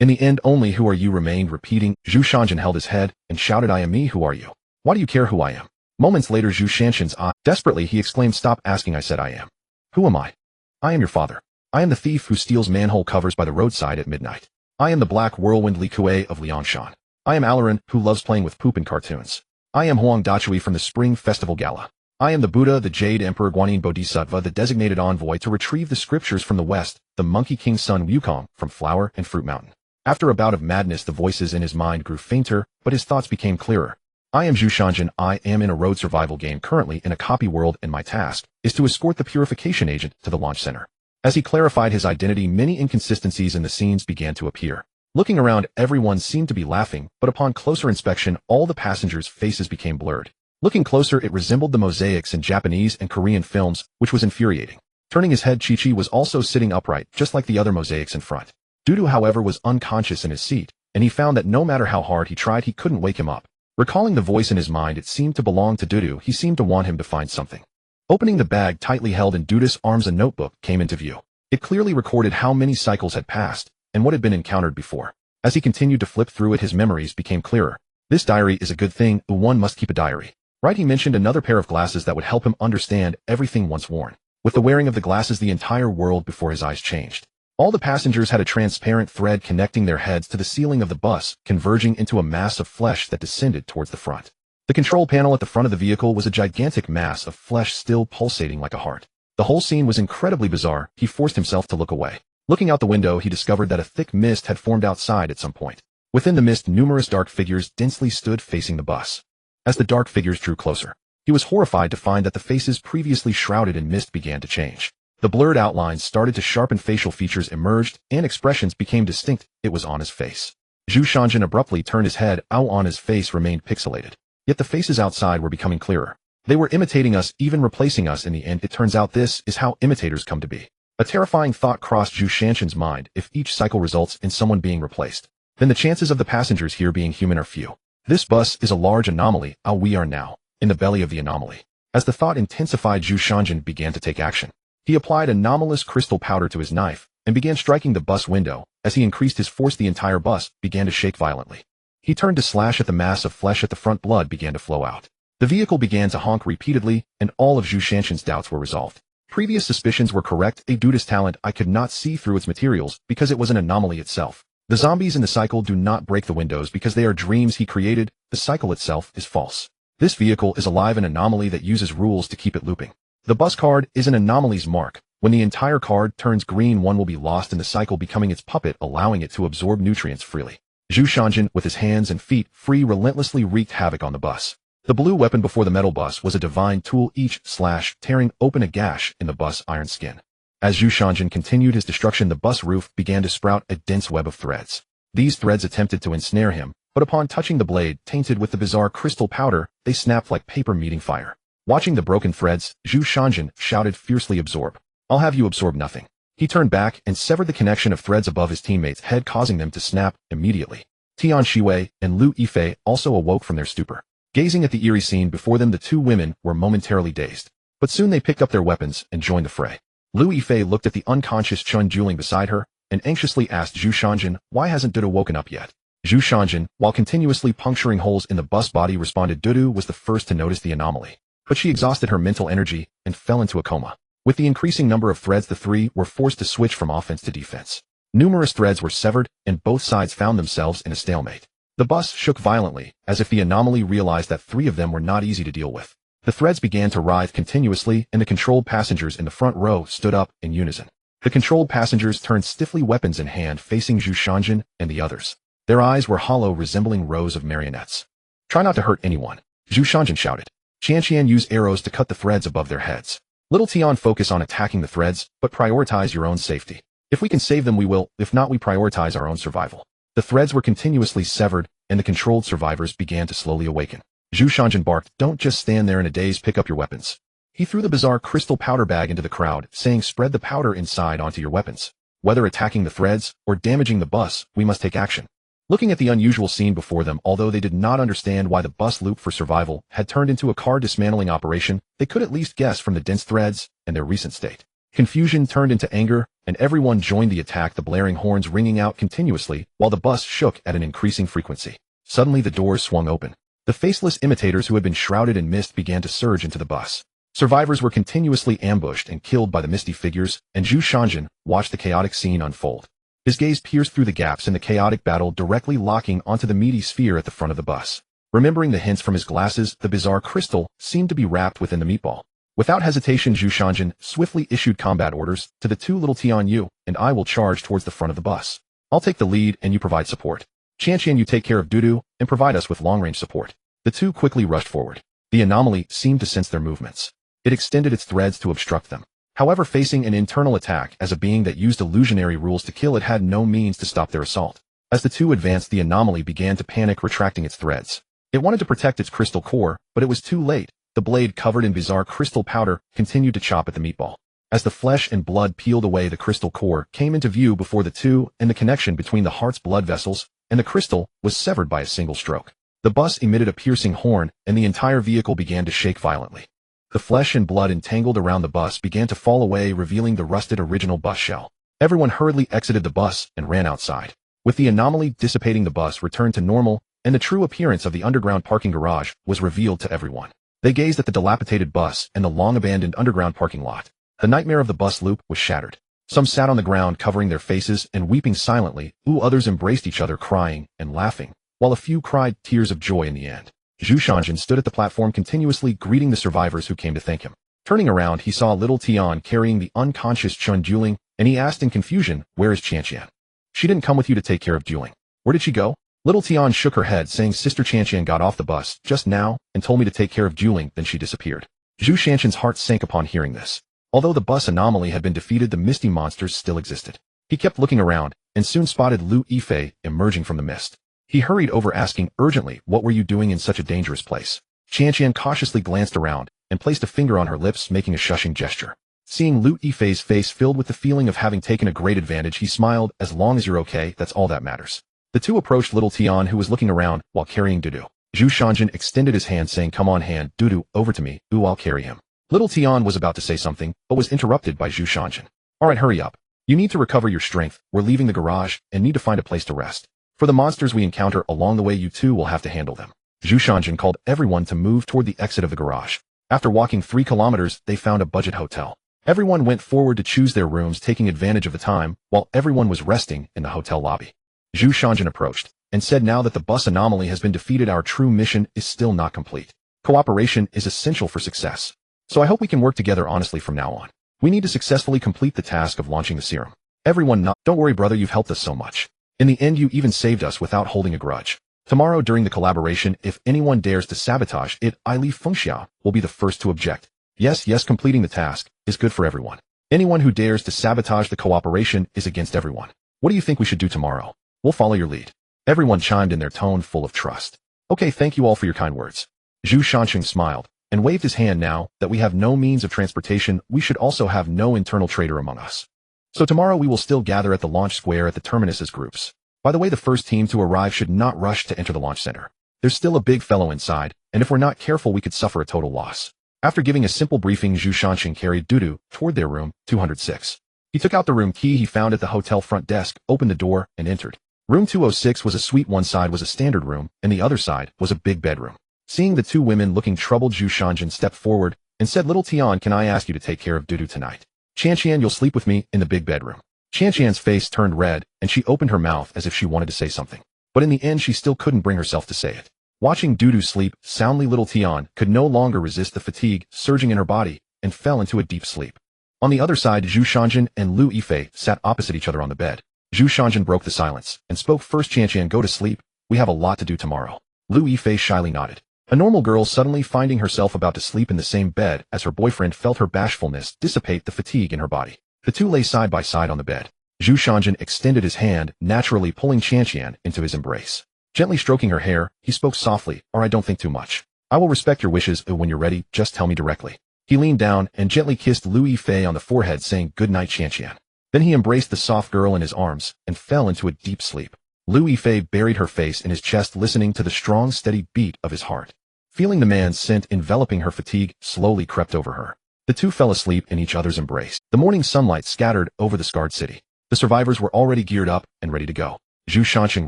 In the end, only "who are you" remained repeating. Zhu Shanjin held his head and shouted, "I am me. Who are you? Why do you care who I am?" Moments later, Zhu Shanjin's eye. Desperately, he exclaimed, "Stop asking. I said I am. Who am I? I am your father. I am the thief who steals manhole covers by the roadside at midnight. I am the black whirlwind Li Kuei of Liangshan. I am Alarin, who loves playing with poop in cartoons. I am Huang Dachui from the Spring Festival Gala. I am the Buddha, the Jade Emperor Guanyin Bodhisattva, the designated envoy to retrieve the scriptures from the West, the Monkey King's son Wukong from Flower and Fruit Mountain." After a bout of madness, the voices in his mind grew fainter, but his thoughts became clearer. "I am Zhu Shanjin. I am in a road survival game currently in a copy world, and my task is to escort the purification agent to the launch center." As he clarified his identity, many inconsistencies in the scenes began to appear. Looking around, everyone seemed to be laughing, but upon closer inspection, all the passengers' faces became blurred. Looking closer, it resembled the mosaics in Japanese and Korean films, which was infuriating. Turning his head, Chi-Chi was also sitting upright, just like the other mosaics in front. Dudu, however, was unconscious in his seat, and he found that no matter how hard he tried, he couldn't wake him up. Recalling the voice in his mind, it seemed to belong to Dudu. He seemed to want him to find something. Opening the bag tightly held in Dudu's arms, a notebook came into view. It clearly recorded how many cycles had passed and what had been encountered before. As he continued to flip through it, his memories became clearer. This diary is a good thing. One must keep a diary. Right, he mentioned another pair of glasses that would help him understand everything once worn. With the wearing of the glasses, the entire world before his eyes changed. All the passengers had a transparent thread connecting their heads to the ceiling of the bus, converging into a mass of flesh that descended towards the front. The control panel at the front of the vehicle was a gigantic mass of flesh still pulsating like a heart. The whole scene was incredibly bizarre. He forced himself to look away. Looking out the window, he discovered that a thick mist had formed outside at some point. Within the mist, numerous dark figures densely stood facing the bus. As the dark figures drew closer, he was horrified to find that the faces previously shrouded in mist began to change. The blurred outlines started to sharpen, facial features emerged, and expressions became distinct. It was on his face. Zhu Shanjin abruptly turned his head. On his face remained pixelated. Yet the faces outside were becoming clearer. They were imitating us, even replacing us in the end. It turns out this is how imitators come to be. A terrifying thought crossed Zhu Shanjin's mind. If each cycle results in someone being replaced, then the chances of the passengers here being human are few. This bus is a large anomaly. We are now in the belly of the anomaly. As the thought intensified, Zhu Shanjin began to take action. He applied anomalous crystal powder to his knife and began striking the bus window. As he increased his force, the entire bus began to shake violently. He turned to slash at the mass of flesh at the front. Blood began to flow out. The vehicle began to honk repeatedly, and all of Zhu Shanjin's doubts were resolved. Previous suspicions were correct. Dudu's talent, I could not see through its materials because it was an anomaly itself. The zombies in the cycle do not break the windows because they are dreams he created. The cycle itself is false. This vehicle is alive, an anomaly that uses rules to keep it looping. The bus card is an anomaly's mark. When the entire card turns green, one will be lost in the cycle, becoming its puppet, allowing it to absorb nutrients freely. Zhu Shanjin, with his hands and feet free, relentlessly wreaked havoc on the bus. The blue weapon before the metal bus was a divine tool, each slash tearing open a gash in the bus iron skin. As Zhu Shanjin continued his destruction, the bus roof began to sprout a dense web of threads. These threads attempted to ensnare him, but upon touching the blade, tainted with the bizarre crystal powder, they snapped like paper meeting fire. Watching the broken threads, Zhu Shanjin shouted fiercely, "Absorb. I'll have you absorb nothing." He turned back and severed the connection of threads above his teammates' head, causing them to snap immediately. Tian Shiwei and Lu Yifei also awoke from their stupor. Gazing at the eerie scene before them, the two women were momentarily dazed. But soon they picked up their weapons and joined the fray. Lu Yifei looked at the unconscious Chun Juling beside her and anxiously asked Zhu Shanjin, "Why hasn't Dudu woken up yet?" Zhu Shanjin, while continuously puncturing holes in the bus body, responded. Dudu was the first to notice the anomaly, but she exhausted her mental energy and fell into a coma. With the increasing number of threads, the three were forced to switch from offense to defense. Numerous threads were severed, and both sides found themselves in a stalemate. The bus shook violently, as if the anomaly realized that three of them were not easy to deal with. The threads began to writhe continuously, and the controlled passengers in the front row stood up in unison. The controlled passengers turned stiffly, weapons in hand, facing Zhu Shanjin and the others. Their eyes were hollow, resembling rows of marionettes. "Try not to hurt anyone," Zhu Shanjin shouted. "Qian, use arrows to cut the threads above their heads. Little Tian, focus on attacking the threads, but prioritize your own safety. If we can save them, we will. If not, we prioritize our own survival." The threads were continuously severed, and the controlled survivors began to slowly awaken. Zhu Shanjin barked, "Don't just stand there in a daze, pick up your weapons." He threw the bizarre crystal powder bag into the crowd, saying, "Spread the powder inside onto your weapons. Whether attacking the threads or damaging the bus, we must take action." Looking at the unusual scene before them, although they did not understand why the bus loop for survival had turned into a car dismantling operation, they could at least guess from the dense threads and their recent state. Confusion turned into anger, and everyone joined the attack, the blaring horns ringing out continuously, while the bus shook at an increasing frequency. Suddenly the doors swung open. The faceless imitators who had been shrouded in mist began to surge into the bus. Survivors were continuously ambushed and killed by the misty figures, and Zhu Shanjin watched the chaotic scene unfold. His gaze pierced through the gaps in the chaotic battle, directly locking onto the meaty sphere at the front of the bus. Remembering the hints from his glasses, the bizarre crystal seemed to be wrapped within the meatball. Without hesitation, Zhu Shanjin swiftly issued combat orders to the two. "Little Tian, you and I will charge towards the front of the bus. I'll take the lead and you provide support. Qian, you take care of Dudu and provide us with long-range support." The two quickly rushed forward. The anomaly seemed to sense their movements. It extended its threads to obstruct them. However, facing an internal attack as a being that used illusionary rules to kill, it had no means to stop their assault. As the two advanced, the anomaly began to panic, retracting its threads. It wanted to protect its crystal core, but it was too late. The blade, covered in bizarre crystal powder, continued to chop at the meatball. As the flesh and blood peeled away, the crystal core came into view before the two, and the connection between the heart's blood vessels and the crystal was severed by a single stroke. The bus emitted a piercing horn, and the entire vehicle began to shake violently. The flesh and blood entangled around the bus began to fall away, revealing the rusted original bus shell. Everyone hurriedly exited the bus and ran outside. With the anomaly dissipating, the bus returned to normal, and the true appearance of the underground parking garage was revealed to everyone. They gazed at the dilapidated bus and the long-abandoned underground parking lot. The nightmare of the bus loop was shattered. Some sat on the ground covering their faces and weeping silently, while others embraced each other crying and laughing, while a few cried tears of joy in the end. Zhu Shanjin stood at the platform continuously greeting the survivors who came to thank him. Turning around, he saw little Tian carrying the unconscious Chun Juling, and he asked in confusion, "Where is Qianqian? She didn't come with you to take care of Juling. Where did she go?" Little Tian shook her head, saying Sister Qianqian got off the bus just now and told me to take care of Juling, then she disappeared. Zhu Shanjin's heart sank upon hearing this. Although the bus anomaly had been defeated, the misty monsters still existed. He kept looking around, and soon spotted Lu Yifei emerging from the mist. He hurried over, asking urgently, "What were you doing in such a dangerous place?" Qianqian cautiously glanced around and placed a finger on her lips, making a shushing gesture. Seeing Lu Yifei's face filled with the feeling of having taken a great advantage, he smiled. "As long as you're okay, that's all that matters." The two approached little Tian, who was looking around while carrying Dudu. Zhu Shanjin extended his hand, saying, "Come on, hand Dudu over to me. I'll carry him." Little Tian was about to say something, but was interrupted by Zhu Shanjin. "All right, hurry up. You need to recover your strength. We're leaving the garage and need to find a place to rest. For the monsters we encounter along the way, you two will have to handle them." Zhu Shanjin called everyone to move toward the exit of the garage. After walking 3 kilometers, they found a budget hotel. Everyone went forward to choose their rooms, taking advantage of the time while everyone was resting in the hotel lobby. Zhu Shanjin approached and said, "Now that the bus anomaly has been defeated, our true mission is still not complete. Cooperation is essential for success. So I hope we can work together honestly from now on. We need to successfully complete the task of launching the serum." Everyone "Don't worry, brother, you've helped us so much. In the end, you even saved us without holding a grudge. Tomorrow during the collaboration, if anyone dares to sabotage it, Li Fengxiao will be the first to object. Yes, completing the task is good for everyone. Anyone who dares to sabotage the cooperation is against everyone. What do you think we should do tomorrow? We'll follow your lead." Everyone chimed in, their tone full of trust. "Okay, thank you all for your kind words." Zhu Shanqing smiled and waved his hand. "Now that we have no means of transportation, we should also have no internal trader among us. So tomorrow we will still gather at the launch square at the terminus as groups. By the way, the first team to arrive should not rush to enter the launch center. There's still a big fellow inside, and if we're not careful, we could suffer a total loss." After giving a simple briefing, Zhu Shanqing carried Dudu toward their room 206. He took out the room key he found at the hotel front desk, opened the door, and entered. Room 206 was a suite. One side was a standard room, and the other side was a big bedroom. Seeing the two women looking troubled, Zhu Shanjin stepped forward and said, "Little Tian, can I ask you to take care of Dudu tonight? Qianqian, you'll sleep with me in the big bedroom." Qianqian's face turned red, and she opened her mouth as if she wanted to say something. But in the end, she still couldn't bring herself to say it. Watching Dudu sleep soundly, little Tian could no longer resist the fatigue surging in her body and fell into a deep sleep. On the other side, Zhu Shanjin and Lu Yifei sat opposite each other on the bed. Zhu Shanjin broke the silence and spoke first. "Qianqian, go to sleep. We have a lot to do tomorrow." Lu Yifei shyly nodded. A normal girl suddenly finding herself about to sleep in the same bed as her boyfriend felt her bashfulness dissipate the fatigue in her body. The two lay side by side on the bed. Zhu Shanjin extended his hand, naturally pulling Qianqian into his embrace. Gently stroking her hair, he spoke softly, "All right, don't think too much. I will respect your wishes. When you're ready, just tell me directly." He leaned down and gently kissed Lu Yifei on the forehead, saying, "Good night, Qianqian." Then he embraced the soft girl in his arms and fell into a deep sleep. Lu Yifei buried her face in his chest, listening to the strong, steady beat of his heart. Feeling the man's scent enveloping her, fatigue slowly crept over her. The two fell asleep in each other's embrace. The morning sunlight scattered over the scarred city. The survivors were already geared up and ready to go. Zhu Shanqing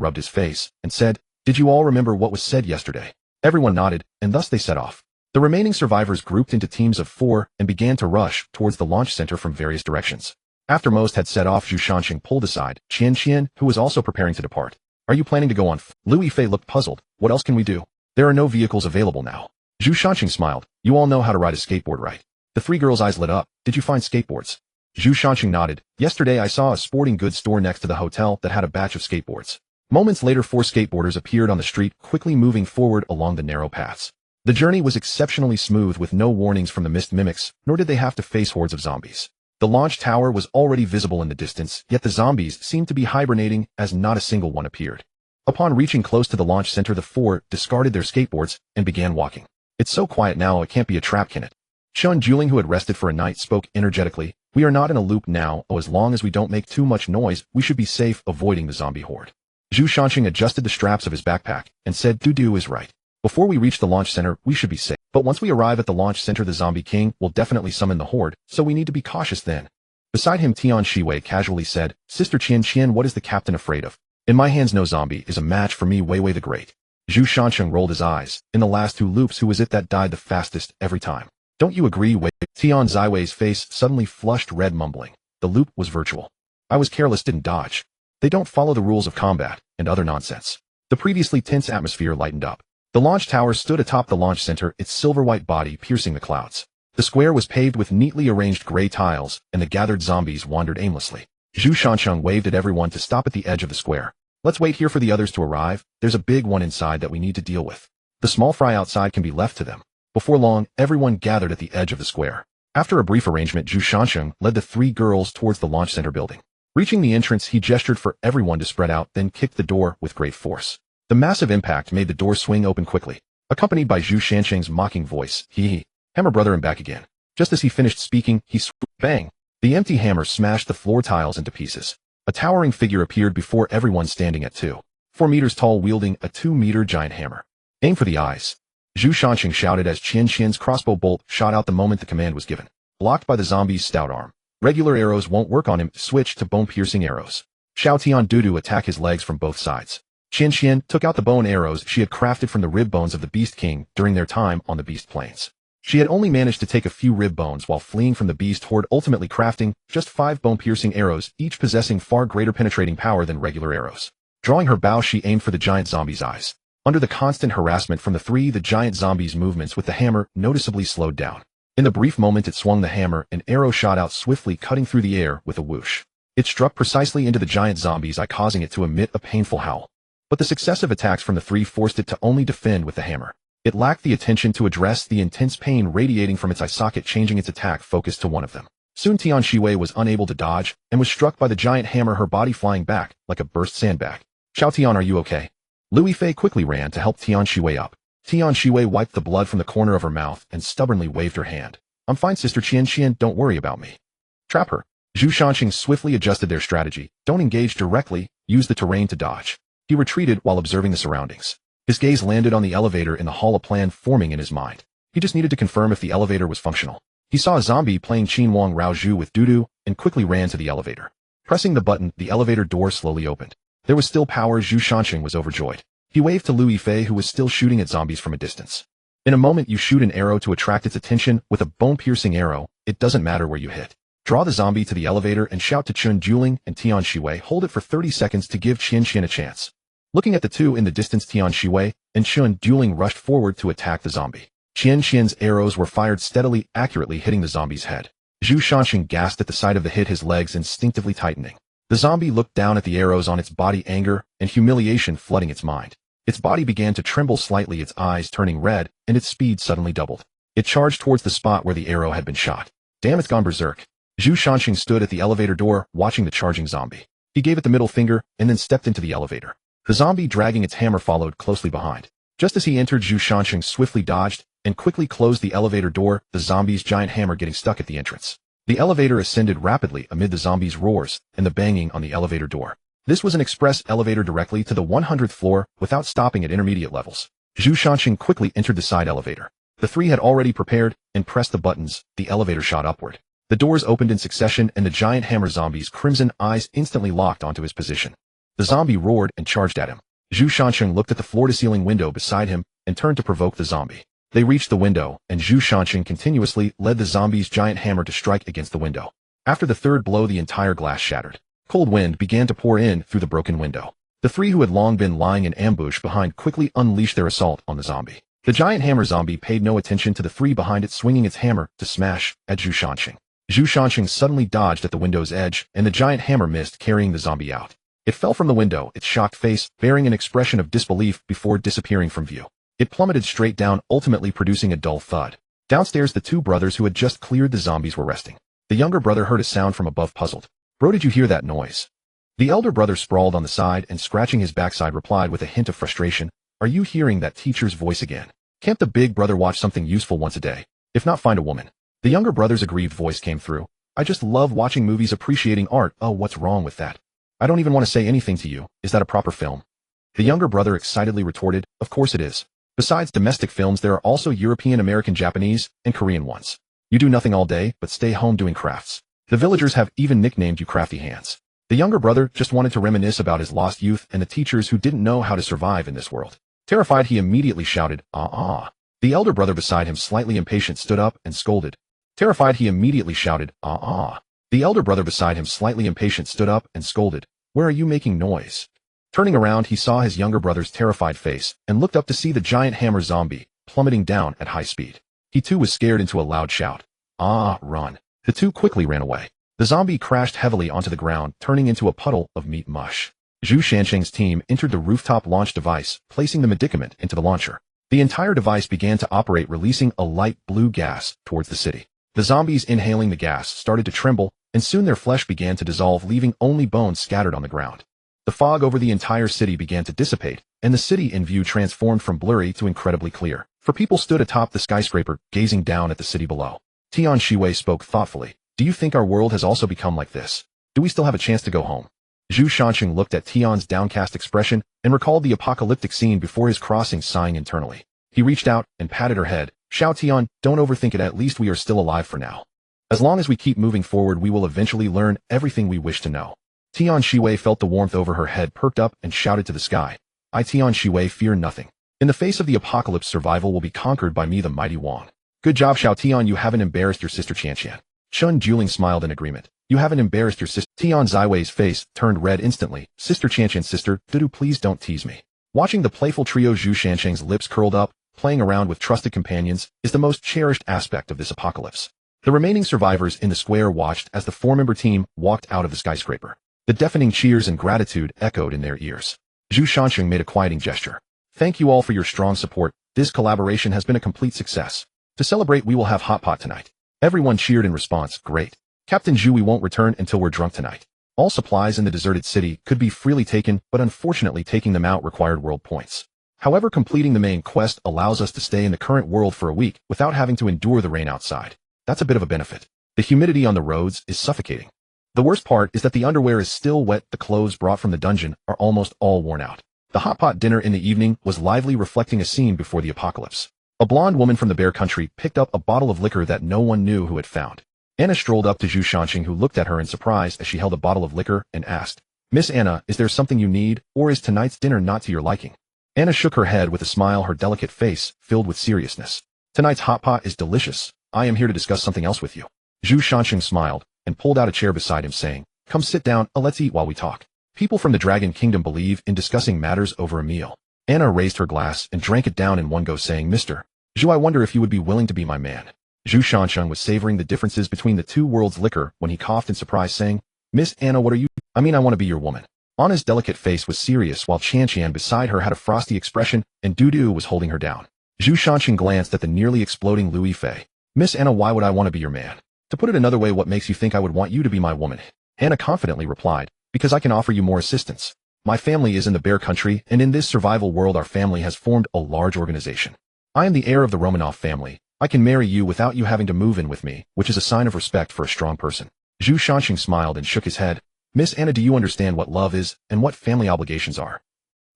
rubbed his face and said, "Did you all remember what was said yesterday?" Everyone nodded, and thus they set off. The remaining survivors grouped into teams of 4 and began to rush towards the launch center from various directions. After most had set off, Zhu Shanqing pulled aside Qianqian, who was also preparing to depart. "Are you planning to go on?" Lu Yifei looked puzzled. "What else can we do? There are no vehicles available now." Zhu Shanqing smiled. "You all know how to ride a skateboard, right?" The 3 girls' eyes lit up. "Did you find skateboards?" Zhu Shanqing nodded. "Yesterday I saw a sporting goods store next to the hotel that had a batch of skateboards." Moments later, 4 skateboarders appeared on the street, quickly moving forward along the narrow paths. The journey was exceptionally smooth, with no warnings from the mist mimics, nor did they have to face hordes of zombies. The launch tower was already visible in the distance, yet the zombies seemed to be hibernating as not a single one appeared. Upon reaching close to the launch center, the 4 discarded their skateboards and began walking. "It's so quiet now, it can't be a trap, can it?" Chun Juling, who had rested for a night, spoke energetically. "We are not in a loop now. As long as we don't make too much noise, we should be safe, avoiding the zombie horde." Zhu Shanqing adjusted the straps of his backpack and said, Dudu is right. Before we reach the launch center, we should be safe. But once we arrive at the launch center, the zombie king will definitely summon the horde, so we need to be cautious then. Beside him, Tian Shiwei casually said, Sister Qian, what is the captain afraid of? In my hands, no zombie is a match for me, Wei the Great. Zhu Shanqing rolled his eyes. In the last 2 loops, who was it that died the fastest every time? Don't you agree, Wei? Tian Ziwei's face suddenly flushed red, mumbling. The loop was virtual. I was careless, didn't dodge. They don't follow the rules of combat, and other nonsense. The previously tense atmosphere lightened up. The launch tower stood atop the launch center, its silver-white body piercing the clouds. The square was paved with neatly arranged gray tiles, and the gathered zombies wandered aimlessly. Zhu Shanqing waved at everyone to stop at the edge of the square. Let's wait here for the others to arrive. There's a big one inside that we need to deal with. The small fry outside can be left to them. Before long, everyone gathered at the edge of the square. After a brief arrangement, Zhu Shanqing led the 3 girls towards the launch center building. Reaching the entrance, he gestured for everyone to spread out, then kicked the door with great force. The massive impact made the door swing open quickly. Accompanied by Zhu Shanqing's mocking voice, hee, hammer brother and back again. Just as he finished speaking, he bang. The empty hammer smashed the floor tiles into pieces. A towering figure appeared before everyone, standing at 4 meters tall, wielding a 2-meter giant hammer. Aim for the eyes. Zhu Shanqing shouted as Qian's crossbow bolt shot out the moment the command was given. Blocked by the zombie's stout arm. Regular arrows won't work on him. Switch to bone-piercing arrows. Xiao Tian Dudu attack his legs from both sides. Qian took out the bone arrows she had crafted from the rib bones of the Beast King during their time on the Beast Plains. She had only managed to take a few rib bones while fleeing from the beast horde, ultimately crafting just 5 bone-piercing arrows, each possessing far greater penetrating power than regular arrows. Drawing her bow, she aimed for the giant zombie's eyes. Under the constant harassment from the 3, the giant zombie's movements with the hammer noticeably slowed down. In the brief moment it swung the hammer, an arrow shot out swiftly, cutting through the air with a whoosh. It struck precisely into the giant zombie's eye, causing it to emit a painful howl. But the successive attacks from the 3 forced it to only defend with the hammer. It lacked the attention to address the intense pain radiating from its eye socket, changing its attack focus to one of them. Soon Tian Shiwei was unable to dodge, and was struck by the giant hammer, her body flying back like a burst sandbag. Xiao Tian, are you okay? Lui Fei quickly ran to help Tian Shiwei up. Tian Shiwei wiped the blood from the corner of her mouth and stubbornly waved her hand. I'm fine, Sister Qian, don't worry about me. Trap her. Zhu Shanqing swiftly adjusted their strategy. Don't engage directly, use the terrain to dodge. He retreated while observing the surroundings. His gaze landed on the elevator in the hall, a plan forming in his mind. He just needed to confirm if the elevator was functional. He saw a zombie playing Qin Wang Rao Zhu with Dudu and quickly ran to the elevator. Pressing the button, the elevator door slowly opened. There was still power. Zhu Shanqing was overjoyed. He waved to Lui Fei, who was still shooting at zombies from a distance. In a moment, you shoot an arrow to attract its attention with a bone-piercing arrow. It doesn't matter where you hit. Draw the zombie to the elevator and shout to Chun Juling and Tian Shiwei. Hold it for 30 seconds to give Qian a chance. Looking at the 2 in the distance, Tian Shiwei and Chun Juling rushed forward to attack the zombie. Qian's arrows were fired steadily, accurately hitting the zombie's head. Zhu Shanqing gasped at the sight of the hit, his legs instinctively tightening. The zombie looked down at the arrows on its body, anger and humiliation flooding its mind. Its body began to tremble slightly, its eyes turning red, and its speed suddenly doubled. It charged towards the spot where the arrow had been shot. Damn, it's gone berserk. Zhu Shanqing stood at the elevator door, watching the charging zombie. He gave it the middle finger, and then stepped into the elevator. The zombie, dragging its hammer, followed closely behind. Just as he entered, Zhu Shanqing swiftly dodged and quickly closed the elevator door, the zombie's giant hammer getting stuck at the entrance. The elevator ascended rapidly amid the zombie's roars and the banging on the elevator door. This was an express elevator directly to the 100th floor without stopping at intermediate levels. Zhu Shanqing quickly entered the side elevator. The 3 had already prepared and pressed the buttons. The elevator shot upward. The doors opened in succession, and the giant hammer zombie's crimson eyes instantly locked onto his position. The zombie roared and charged at him. Zhu Shanqing looked at the floor-to-ceiling window beside him and turned to provoke the zombie. They reached the window, and Zhu Shanqing continuously led the zombie's giant hammer to strike against the window. After the 3rd blow, the entire glass shattered. Cold wind began to pour in through the broken window. The 3 who had long been lying in ambush behind quickly unleashed their assault on the zombie. The giant hammer zombie paid no attention to the 3 behind it, swinging its hammer to smash at Zhu Shanqing. Zhu Shanqing suddenly dodged at the window's edge, and the giant hammer missed, carrying the zombie out. It fell from the window, its shocked face bearing an expression of disbelief before disappearing from view. It plummeted straight down, ultimately producing a dull thud. Downstairs, the 2 brothers who had just cleared the zombies were resting. The younger brother heard a sound from above, puzzled. Bro, did you hear that noise? The elder brother, sprawled on the side and scratching his backside, replied with a hint of frustration. Are you hearing that teacher's voice again? Can't the big brother watch something useful once a day? If not, find a woman. The younger brother's aggrieved voice came through. I just love watching movies, appreciating art. Oh, what's wrong with that? I don't even want to say anything to you. Is that a proper film? The younger brother excitedly retorted, of course it is. Besides domestic films, there are also European, American, Japanese, and Korean ones. You do nothing all day, but stay home doing crafts. The villagers have even nicknamed you Crafty Hands. The younger brother just wanted to reminisce about his lost youth and the teachers who didn't know how to survive in this world. Terrified, he immediately shouted, ah. The elder brother beside him, slightly impatient, stood up and scolded. Terrified, he immediately shouted, ah. The elder brother beside him, slightly impatient, stood up and scolded. Where are you making noise? Turning around, he saw his younger brother's terrified face and looked up to see the giant hammer zombie plummeting down at high speed. He too was scared into a loud shout. Ah, run. The two quickly ran away. The zombie crashed heavily onto the ground, turning into a puddle of meat mush. Zhu Shansheng's team entered the rooftop launch device, placing the medicament into the launcher. The entire device began to operate, releasing a light blue gas towards the city. The zombies inhaling the gas started to tremble, and soon their flesh began to dissolve, leaving only bones scattered on the ground. The fog over the entire city began to dissipate, and the city in view transformed from blurry to incredibly clear. For people stood atop the skyscraper, gazing down at the city below. Tian Shiwei spoke thoughtfully. Do you think our world has also become like this? Do we still have a chance to go home? Zhu Shansheng looked at Tian's downcast expression and recalled the apocalyptic scene before his crossing, sighing internally. He reached out and patted her head. Xiao Tian, don't overthink it, at least we are still alive for now. As long as we keep moving forward, we will eventually learn everything we wish to know. Tian Shiwei felt the warmth over her head, perked up and shouted to the sky. I, Tian Shiwei, fear nothing. In the face of the apocalypse, survival will be conquered by me, the mighty Wang. Good job, Xiao Tian, you haven't embarrassed your sister Qianqian. Chun Juling smiled in agreement. You haven't embarrassed your sister. Tian Ziwei's face turned red instantly. Sister Qianqian, sister, Dudu, please don't tease me. Watching the playful trio, Zhu Shansheng's lips curled up, playing around with trusted companions is the most cherished aspect of this apocalypse. The remaining survivors in the square watched as the four-member team walked out of the skyscraper. The deafening cheers and gratitude echoed in their ears. Zhu Shansheng made a quieting gesture. Thank you all for your strong support. This collaboration has been a complete success. To celebrate, we will have hot pot tonight. Everyone cheered in response. Great. Captain Zhu, we won't return until we're drunk tonight. All supplies in the deserted city could be freely taken, but unfortunately taking them out required world points. However, completing the main quest allows us to stay in the current world for a week without having to endure the rain outside. That's a bit of a benefit. The humidity on the roads is suffocating. The worst part is that the underwear is still wet. The clothes brought from the dungeon are almost all worn out. The hot pot dinner in the evening was lively, reflecting a scene before the apocalypse. A blonde woman from the Bear Country picked up a bottle of liquor that no one knew who had found. Anna strolled up to Zhu Shansheng, who looked at her in surprise as she held a bottle of liquor and asked, Miss Anna, is there something you need, or is tonight's dinner not to your liking? Anna shook her head with a smile, her delicate face filled with seriousness. Tonight's hot pot is delicious. I am here to discuss something else with you. Zhu Shansheng smiled and pulled out a chair beside him, saying, Come sit down, let's eat while we talk. People from the Dragon Kingdom believe in discussing matters over a meal. Anna raised her glass and drank it down in one go, saying, Mr. Zhu, I wonder if you would be willing to be my man. Zhu Shansheng was savoring the differences between the two worlds' liquor when he coughed in surprise, saying, Miss Anna, what are you? I want to be your woman. Anna's delicate face was serious, while Qianqian beside her had a frosty expression, and Dudu was holding her down. Zhu Shansheng glanced at the nearly exploding Louis Fei. Miss Anna, why would I want to be your man? To put it another way, what makes you think I would want you to be my woman? Anna confidently replied, Because I can offer you more assistance. My family is in the Bear Country, and in this survival world our family has formed a large organization. I am the heir of the Romanov family. I can marry you without you having to move in with me, which is a sign of respect for a strong person. Zhu Shansheng smiled and shook his head. Miss Anna, do you understand what love is and what family obligations are?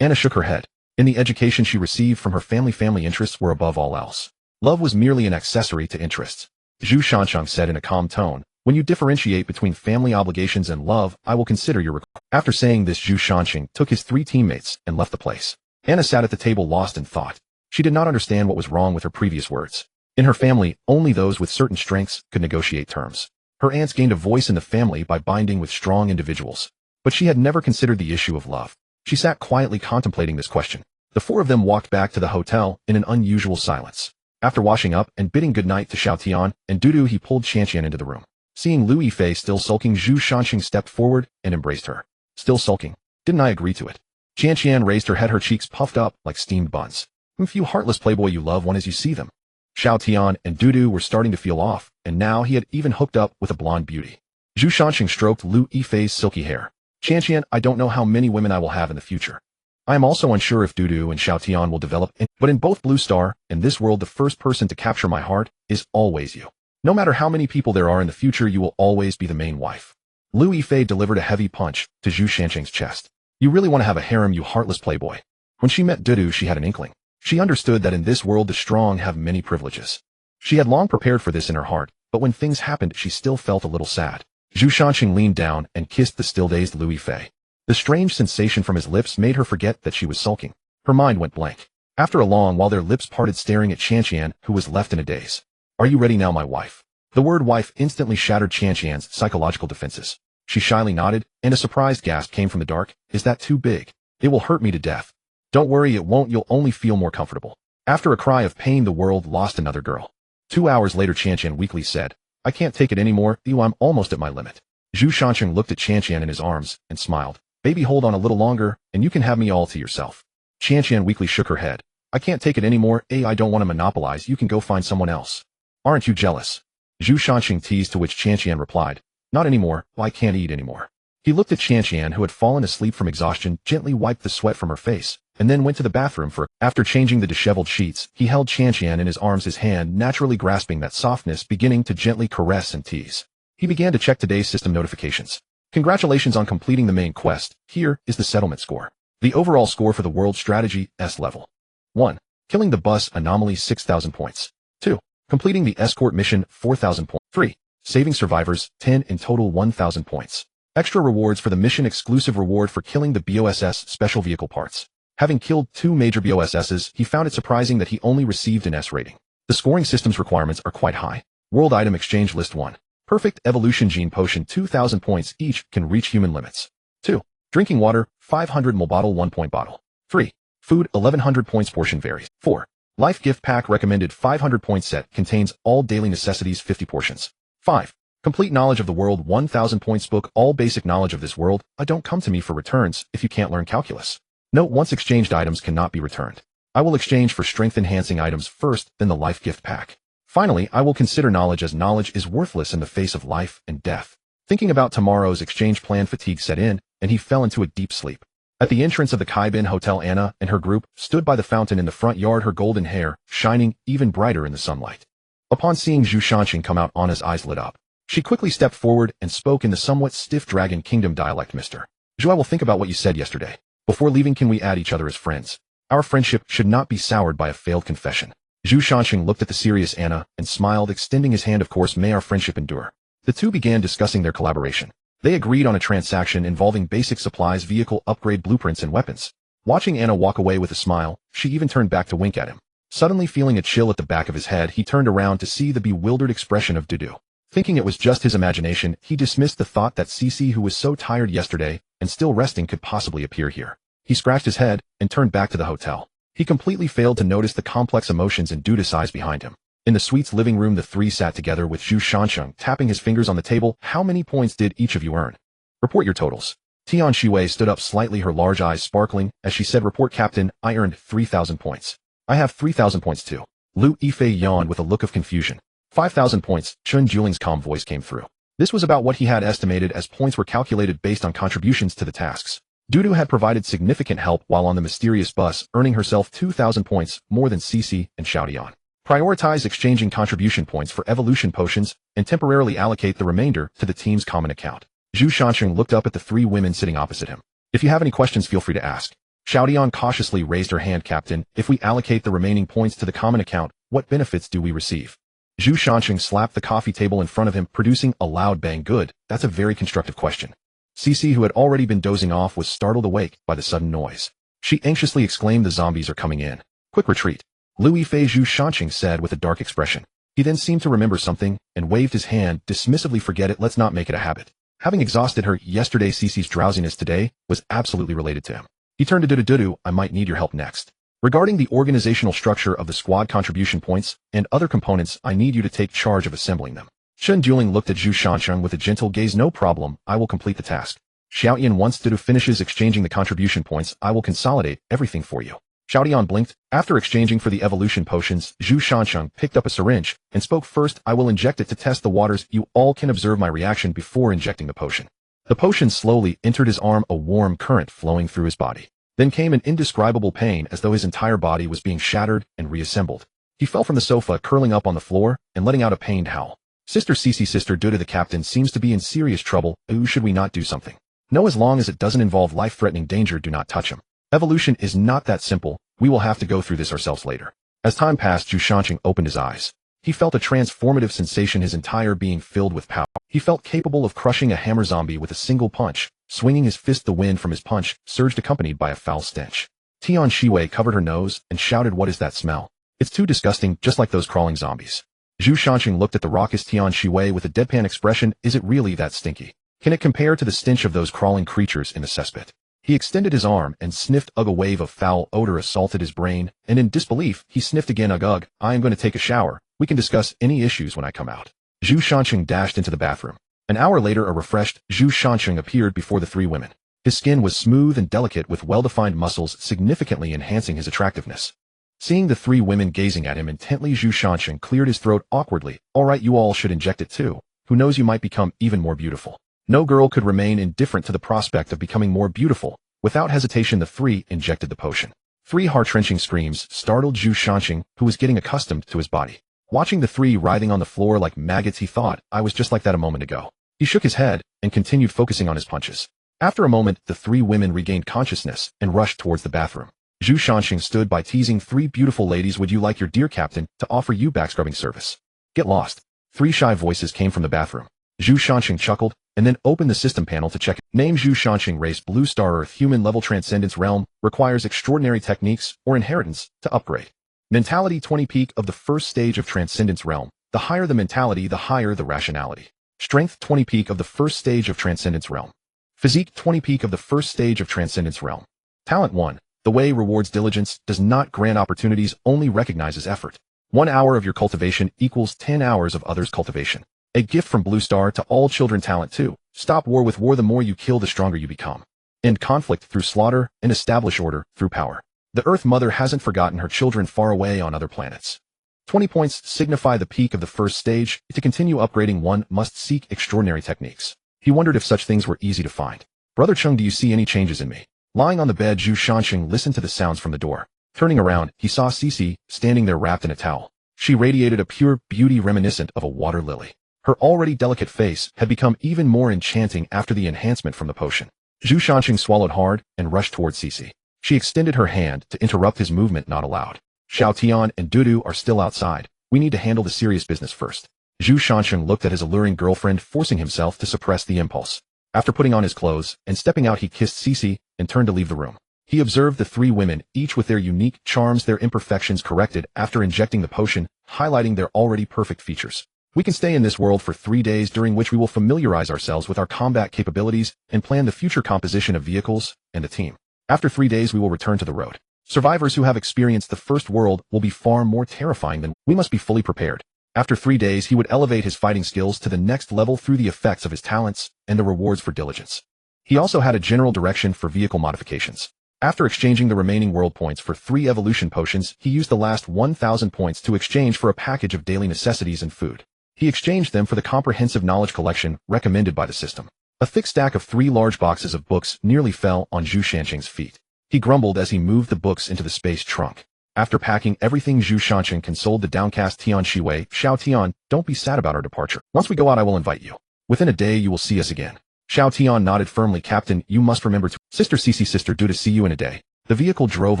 Anna shook her head. In the education she received from her family interests were above all else. Love was merely an accessory to interests. Zhu Shansheng said in a calm tone, When you differentiate between family obligations and love, I will consider your request. After saying this, Zhu Shansheng took his 3 teammates and left the place. Anna sat at the table lost in thought. She did not understand what was wrong with her previous words. In her family, only those with certain strengths could negotiate terms. Her aunts gained a voice in the family by binding with strong individuals. But she had never considered the issue of love. She sat quietly contemplating this question. The 4 of them walked back to the hotel in an unusual silence. After washing up and bidding goodnight to Xiao Tian and Dudu, he pulled Qianqian into the room. Seeing Louis Fei still sulking, Zhu Shansheng stepped forward and embraced her. Still sulking? Didn't I agree to it? Qianqian raised her head, her cheeks puffed up like steamed buns. You heartless playboy, you love one as you see them. Xiao Tian and Dudu were starting to feel off, and now he had even hooked up with a blonde beauty. Zhu Shansheng stroked Louis Fei's silky hair. Qianqian, I don't know how many women I will have in the future. I am also unsure if Dudu and Xiao Tian will develop, but in both Blue Star and this world, the first person to capture my heart is always you. No matter how many people there are in the future, you will always be the main wife. Lu Yifei delivered a heavy punch to Zhu Shanqing's chest. You really want to have a harem, you heartless playboy. When she met Dudu, she had an inkling. She understood that in this world the strong have many privileges. She had long prepared for this in her heart, but when things happened she still felt a little sad. Zhu Shanqing leaned down and kissed the still-dazed Lu Yifei. The strange sensation from his lips made her forget that she was sulking. Her mind went blank. After a long while their lips parted, staring at Qianqian, who was left in a daze. Are you ready now, my wife? The word wife instantly shattered Qianqian's psychological defenses. She shyly nodded, and a surprised gasp came from the dark. Is that too big? It will hurt me to death. Don't worry, it won't, you'll only feel more comfortable. After a cry of pain, the world lost another girl. 2 hours later, Qianqian weakly said, I can't take it anymore, I'm almost at my limit. Zhu Shanqing looked at Qianqian in his arms and smiled. Baby, hold on a little longer, and you can have me all to yourself. Qianqian weakly shook her head. I can't take it anymore, I don't want to monopolize, you can go find someone else. Aren't you jealous? Zhu Shanqing teased, to which Qianqian replied, Not anymore, I can't eat anymore. He looked at Qianqian, who had fallen asleep from exhaustion, gently wiped the sweat from her face, and then went to the bathroom after changing the disheveled sheets, he held Qianqian in his arms, his hand naturally grasping that softness, beginning to gently caress and tease. He began to check today's system notifications. Congratulations on completing the main quest. Here is the settlement score. The overall score for the world strategy, S level. 1. Killing the bus anomaly, 6,000 points. 2. Completing the escort mission, 4,000 points. 3. Saving survivors, 10 in total, 1,000 points. Extra rewards for the mission, exclusive reward for killing the BOSS special vehicle parts. Having killed 2 major BOSSs, he found it surprising that he only received an S rating. The scoring system's requirements are quite high. World item exchange list. 1. Perfect evolution gene potion, 2,000 points each, can reach human limits. 2. Drinking water, 500 ml bottle, 1 point bottle. 3. Food, 1,100 points, portion varies. 4. Life gift pack recommended, 500 point set, contains all daily necessities, 50 portions. 5. Complete knowledge of the world, 1,000 points book, all basic knowledge of this world. Don't come to me for returns if you can't learn calculus. Note, once exchanged items cannot be returned. I will exchange for strength enhancing items first, then the life gift pack. Finally, I will consider knowledge, as knowledge is worthless in the face of life and death. Thinking about tomorrow's exchange plan, fatigue set in, and he fell into a deep sleep. At the entrance of the Kaibin Hotel, Anna and her group stood by the fountain in the front yard, her golden hair shining even brighter in the sunlight. Upon seeing Zhu Shanqing come out, Anna's eyes lit up. She quickly stepped forward and spoke in the somewhat stiff Dragon Kingdom dialect. Mr. Zhu, I will think about what you said yesterday. Before leaving, can we add each other as friends? Our friendship should not be soured by a failed confession. Zhu Shanqing looked at the serious Anna and smiled, extending his hand. Of course, may our friendship endure. The two began discussing their collaboration. They agreed on a transaction involving basic supplies, vehicle upgrade blueprints, and weapons. Watching Anna walk away with a smile, she even turned back to wink at him. Suddenly feeling a chill at the back of his head, he turned around to see the bewildered expression of Dudu. Thinking it was just his imagination, he dismissed the thought that Cici, who was so tired yesterday and still resting, could possibly appear here. He scratched his head and turned back to the hotel. He completely failed to notice the complex emotions in Dudu's eyes behind him. In the suite's living room, the three sat together with Zhu Shanqing tapping his fingers on the table. How many points did each of you earn? Report your totals. Tian Shiwei stood up slightly, her large eyes sparkling, as she said, Report, Captain, I earned 3,000 points. I have 3,000 points too. Lu Yifei yawned with a look of confusion. 5,000 points, Chun Juling's calm voice came through. This was about what he had estimated, as points were calculated based on contributions to the tasks. Dudu had provided significant help while on the mysterious bus, earning herself 2,000 points, more than Cici and Xiaodian. Prioritize exchanging contribution points for evolution potions, and temporarily allocate the remainder to the team's common account. Zhu Shanqing looked up at the three women sitting opposite him. If you have any questions, feel free to ask. Xiaodian cautiously raised her hand. Captain, if we allocate the remaining points to the common account, what benefits do we receive? Zhu Shanqing slapped the coffee table in front of him, producing a loud bang. Good, that's a very constructive question. Cici, who had already been dozing off, was startled awake by the sudden noise. She anxiously exclaimed, The zombies are coming in. Quick retreat. Lu Yifei, Zhu Shanqing said with a dark expression. He then seemed to remember something and waved his hand dismissively. Forget it, let's not make it a habit. Having exhausted her yesterday, Cici's drowsiness today was absolutely related to him. He turned to Dudu. I might need your help next. Regarding the organizational structure of the squad, contribution points, and other components, I need you to take charge of assembling them. Chun Juling looked at Zhu Shanqing with a gentle gaze. No problem, I will complete the task. Xiaoyan, once Dudu finishes exchanging the contribution points, I will consolidate everything for you. Xiaodian blinked. After exchanging for the evolution potions, Zhu Shanqing picked up a syringe and spoke. First, I will inject it to test the waters. You all can observe my reaction before injecting the potion. The potion slowly entered his arm, a warm current flowing through his body. Then came an indescribable pain, as though his entire body was being shattered and reassembled. He fell from the sofa, curling up on the floor and letting out a pained howl. Sister Cece, Sister Duda, the captain seems to be in serious trouble. Ooh, should we not do something? No, as long as it doesn't involve life-threatening danger, do not touch him. Evolution is not that simple. We will have to go through this ourselves later. As time passed, Zhu Shanqing opened his eyes. He felt a transformative sensation, his entire being filled with power. He felt capable of crushing a hammer zombie with a single punch. Swinging his fist, the wind from his punch surged, accompanied by a foul stench. Tian Shiwei covered her nose and shouted, "What is that smell? It's too disgusting, just like those crawling zombies." Zhu Shanqing looked at the raucous Tian Shiwei with a deadpan expression. Is it really that stinky? Can it compare to the stench of those crawling creatures in the cesspit? He extended his arm and sniffed. Ugh, a wave of foul odor assaulted his brain, and in disbelief, he sniffed again. Ugh, I am going to take a shower. We can discuss any issues when I come out. Zhu Shanqing dashed into the bathroom. An hour later, a refreshed Zhu Shanqing appeared before the three women. His skin was smooth and delicate with well-defined muscles, significantly enhancing his attractiveness. Seeing the three women gazing at him intently, Zhu Shanqing cleared his throat awkwardly. All right, you all should inject it too. Who knows, you might become even more beautiful. No girl could remain indifferent to the prospect of becoming more beautiful. Without hesitation, the three injected the potion. Three heart-wrenching screams startled Zhu Shanqing, who was getting accustomed to his body. Watching the three writhing on the floor like maggots, he thought, I was just like that a moment ago. He shook his head and continued focusing on his punches. After a moment, the three women regained consciousness and rushed towards the bathroom. Zhu Shanqing stood by, teasing, "Three beautiful ladies, would you like your dear captain to offer you backscrubbing service?" Get lost. Three shy voices came from the bathroom. Zhu Shanqing chuckled and then opened the system panel to check it. Name: Zhu Shanqing, race Blue Star Earth, human level, transcendence realm, requires extraordinary techniques or inheritance to upgrade. Mentality: 20 peak of the first stage of transcendence realm. The higher the mentality, the higher the rationality. Strength: 20 peak of the first stage of transcendence realm. Physique: 20 peak of the first stage of transcendence realm. Talent: 1. The way rewards diligence, does not grant opportunities, only recognizes effort. 1 hour of your cultivation equals 10 hours of others' cultivation. A gift from Blue Star to all children. Talent 2. Stop war with war. The more you kill, the stronger you become. End conflict through slaughter and establish order through power. The Earth Mother hasn't forgotten her children far away on other planets. 20 points signify the peak of the first stage. To continue upgrading, one must seek extraordinary techniques. He wondered if such things were easy to find. Brother Chung, do you see any changes in me? Lying on the bed, Zhu Shanqing listened to the sounds from the door. Turning around, he saw Cece standing there wrapped in a towel. She radiated a pure beauty reminiscent of a water lily. Her already delicate face had become even more enchanting after the enhancement from the potion. Zhu Shanqing swallowed hard and rushed towards Cece. She extended her hand to interrupt his movement. Not allowed. Xiao Tian and Dudu are still outside. We need to handle the serious business first. Zhu Shanqing looked at his alluring girlfriend, forcing himself to suppress the impulse. After putting on his clothes and stepping out, he kissed Cece and turned to leave the room. He observed the three women, each with their unique charms, their imperfections corrected after injecting the potion, highlighting their already perfect features. We can stay in this world for 3 days, during which we will familiarize ourselves with our combat capabilities and plan the future composition of vehicles and the team. After 3 days, we will return to the road. Survivors who have experienced the first world will be far more terrifying than we. Must be fully prepared. After 3 days, he would elevate his fighting skills to the next level through the effects of his talents and the rewards for diligence. He also had a general direction for vehicle modifications. After exchanging the remaining world points for 3 evolution potions, he used the last 1,000 points to exchange for a package of daily necessities and food. He exchanged them for the comprehensive knowledge collection recommended by the system. A thick stack of 3 large boxes of books nearly fell on Zhu Shanqing's feet. He grumbled as he moved the books into the space trunk. After packing everything, Zhu Shanqing consoled the downcast Tian Shiwei. Xiao Tian, don't be sad about our departure. Once we go out, I will invite you. Within a day, you will see us again. Xiao Tian nodded firmly. Captain, you must remember to... Sister Cece, Sister Duda, see you in a day. The vehicle drove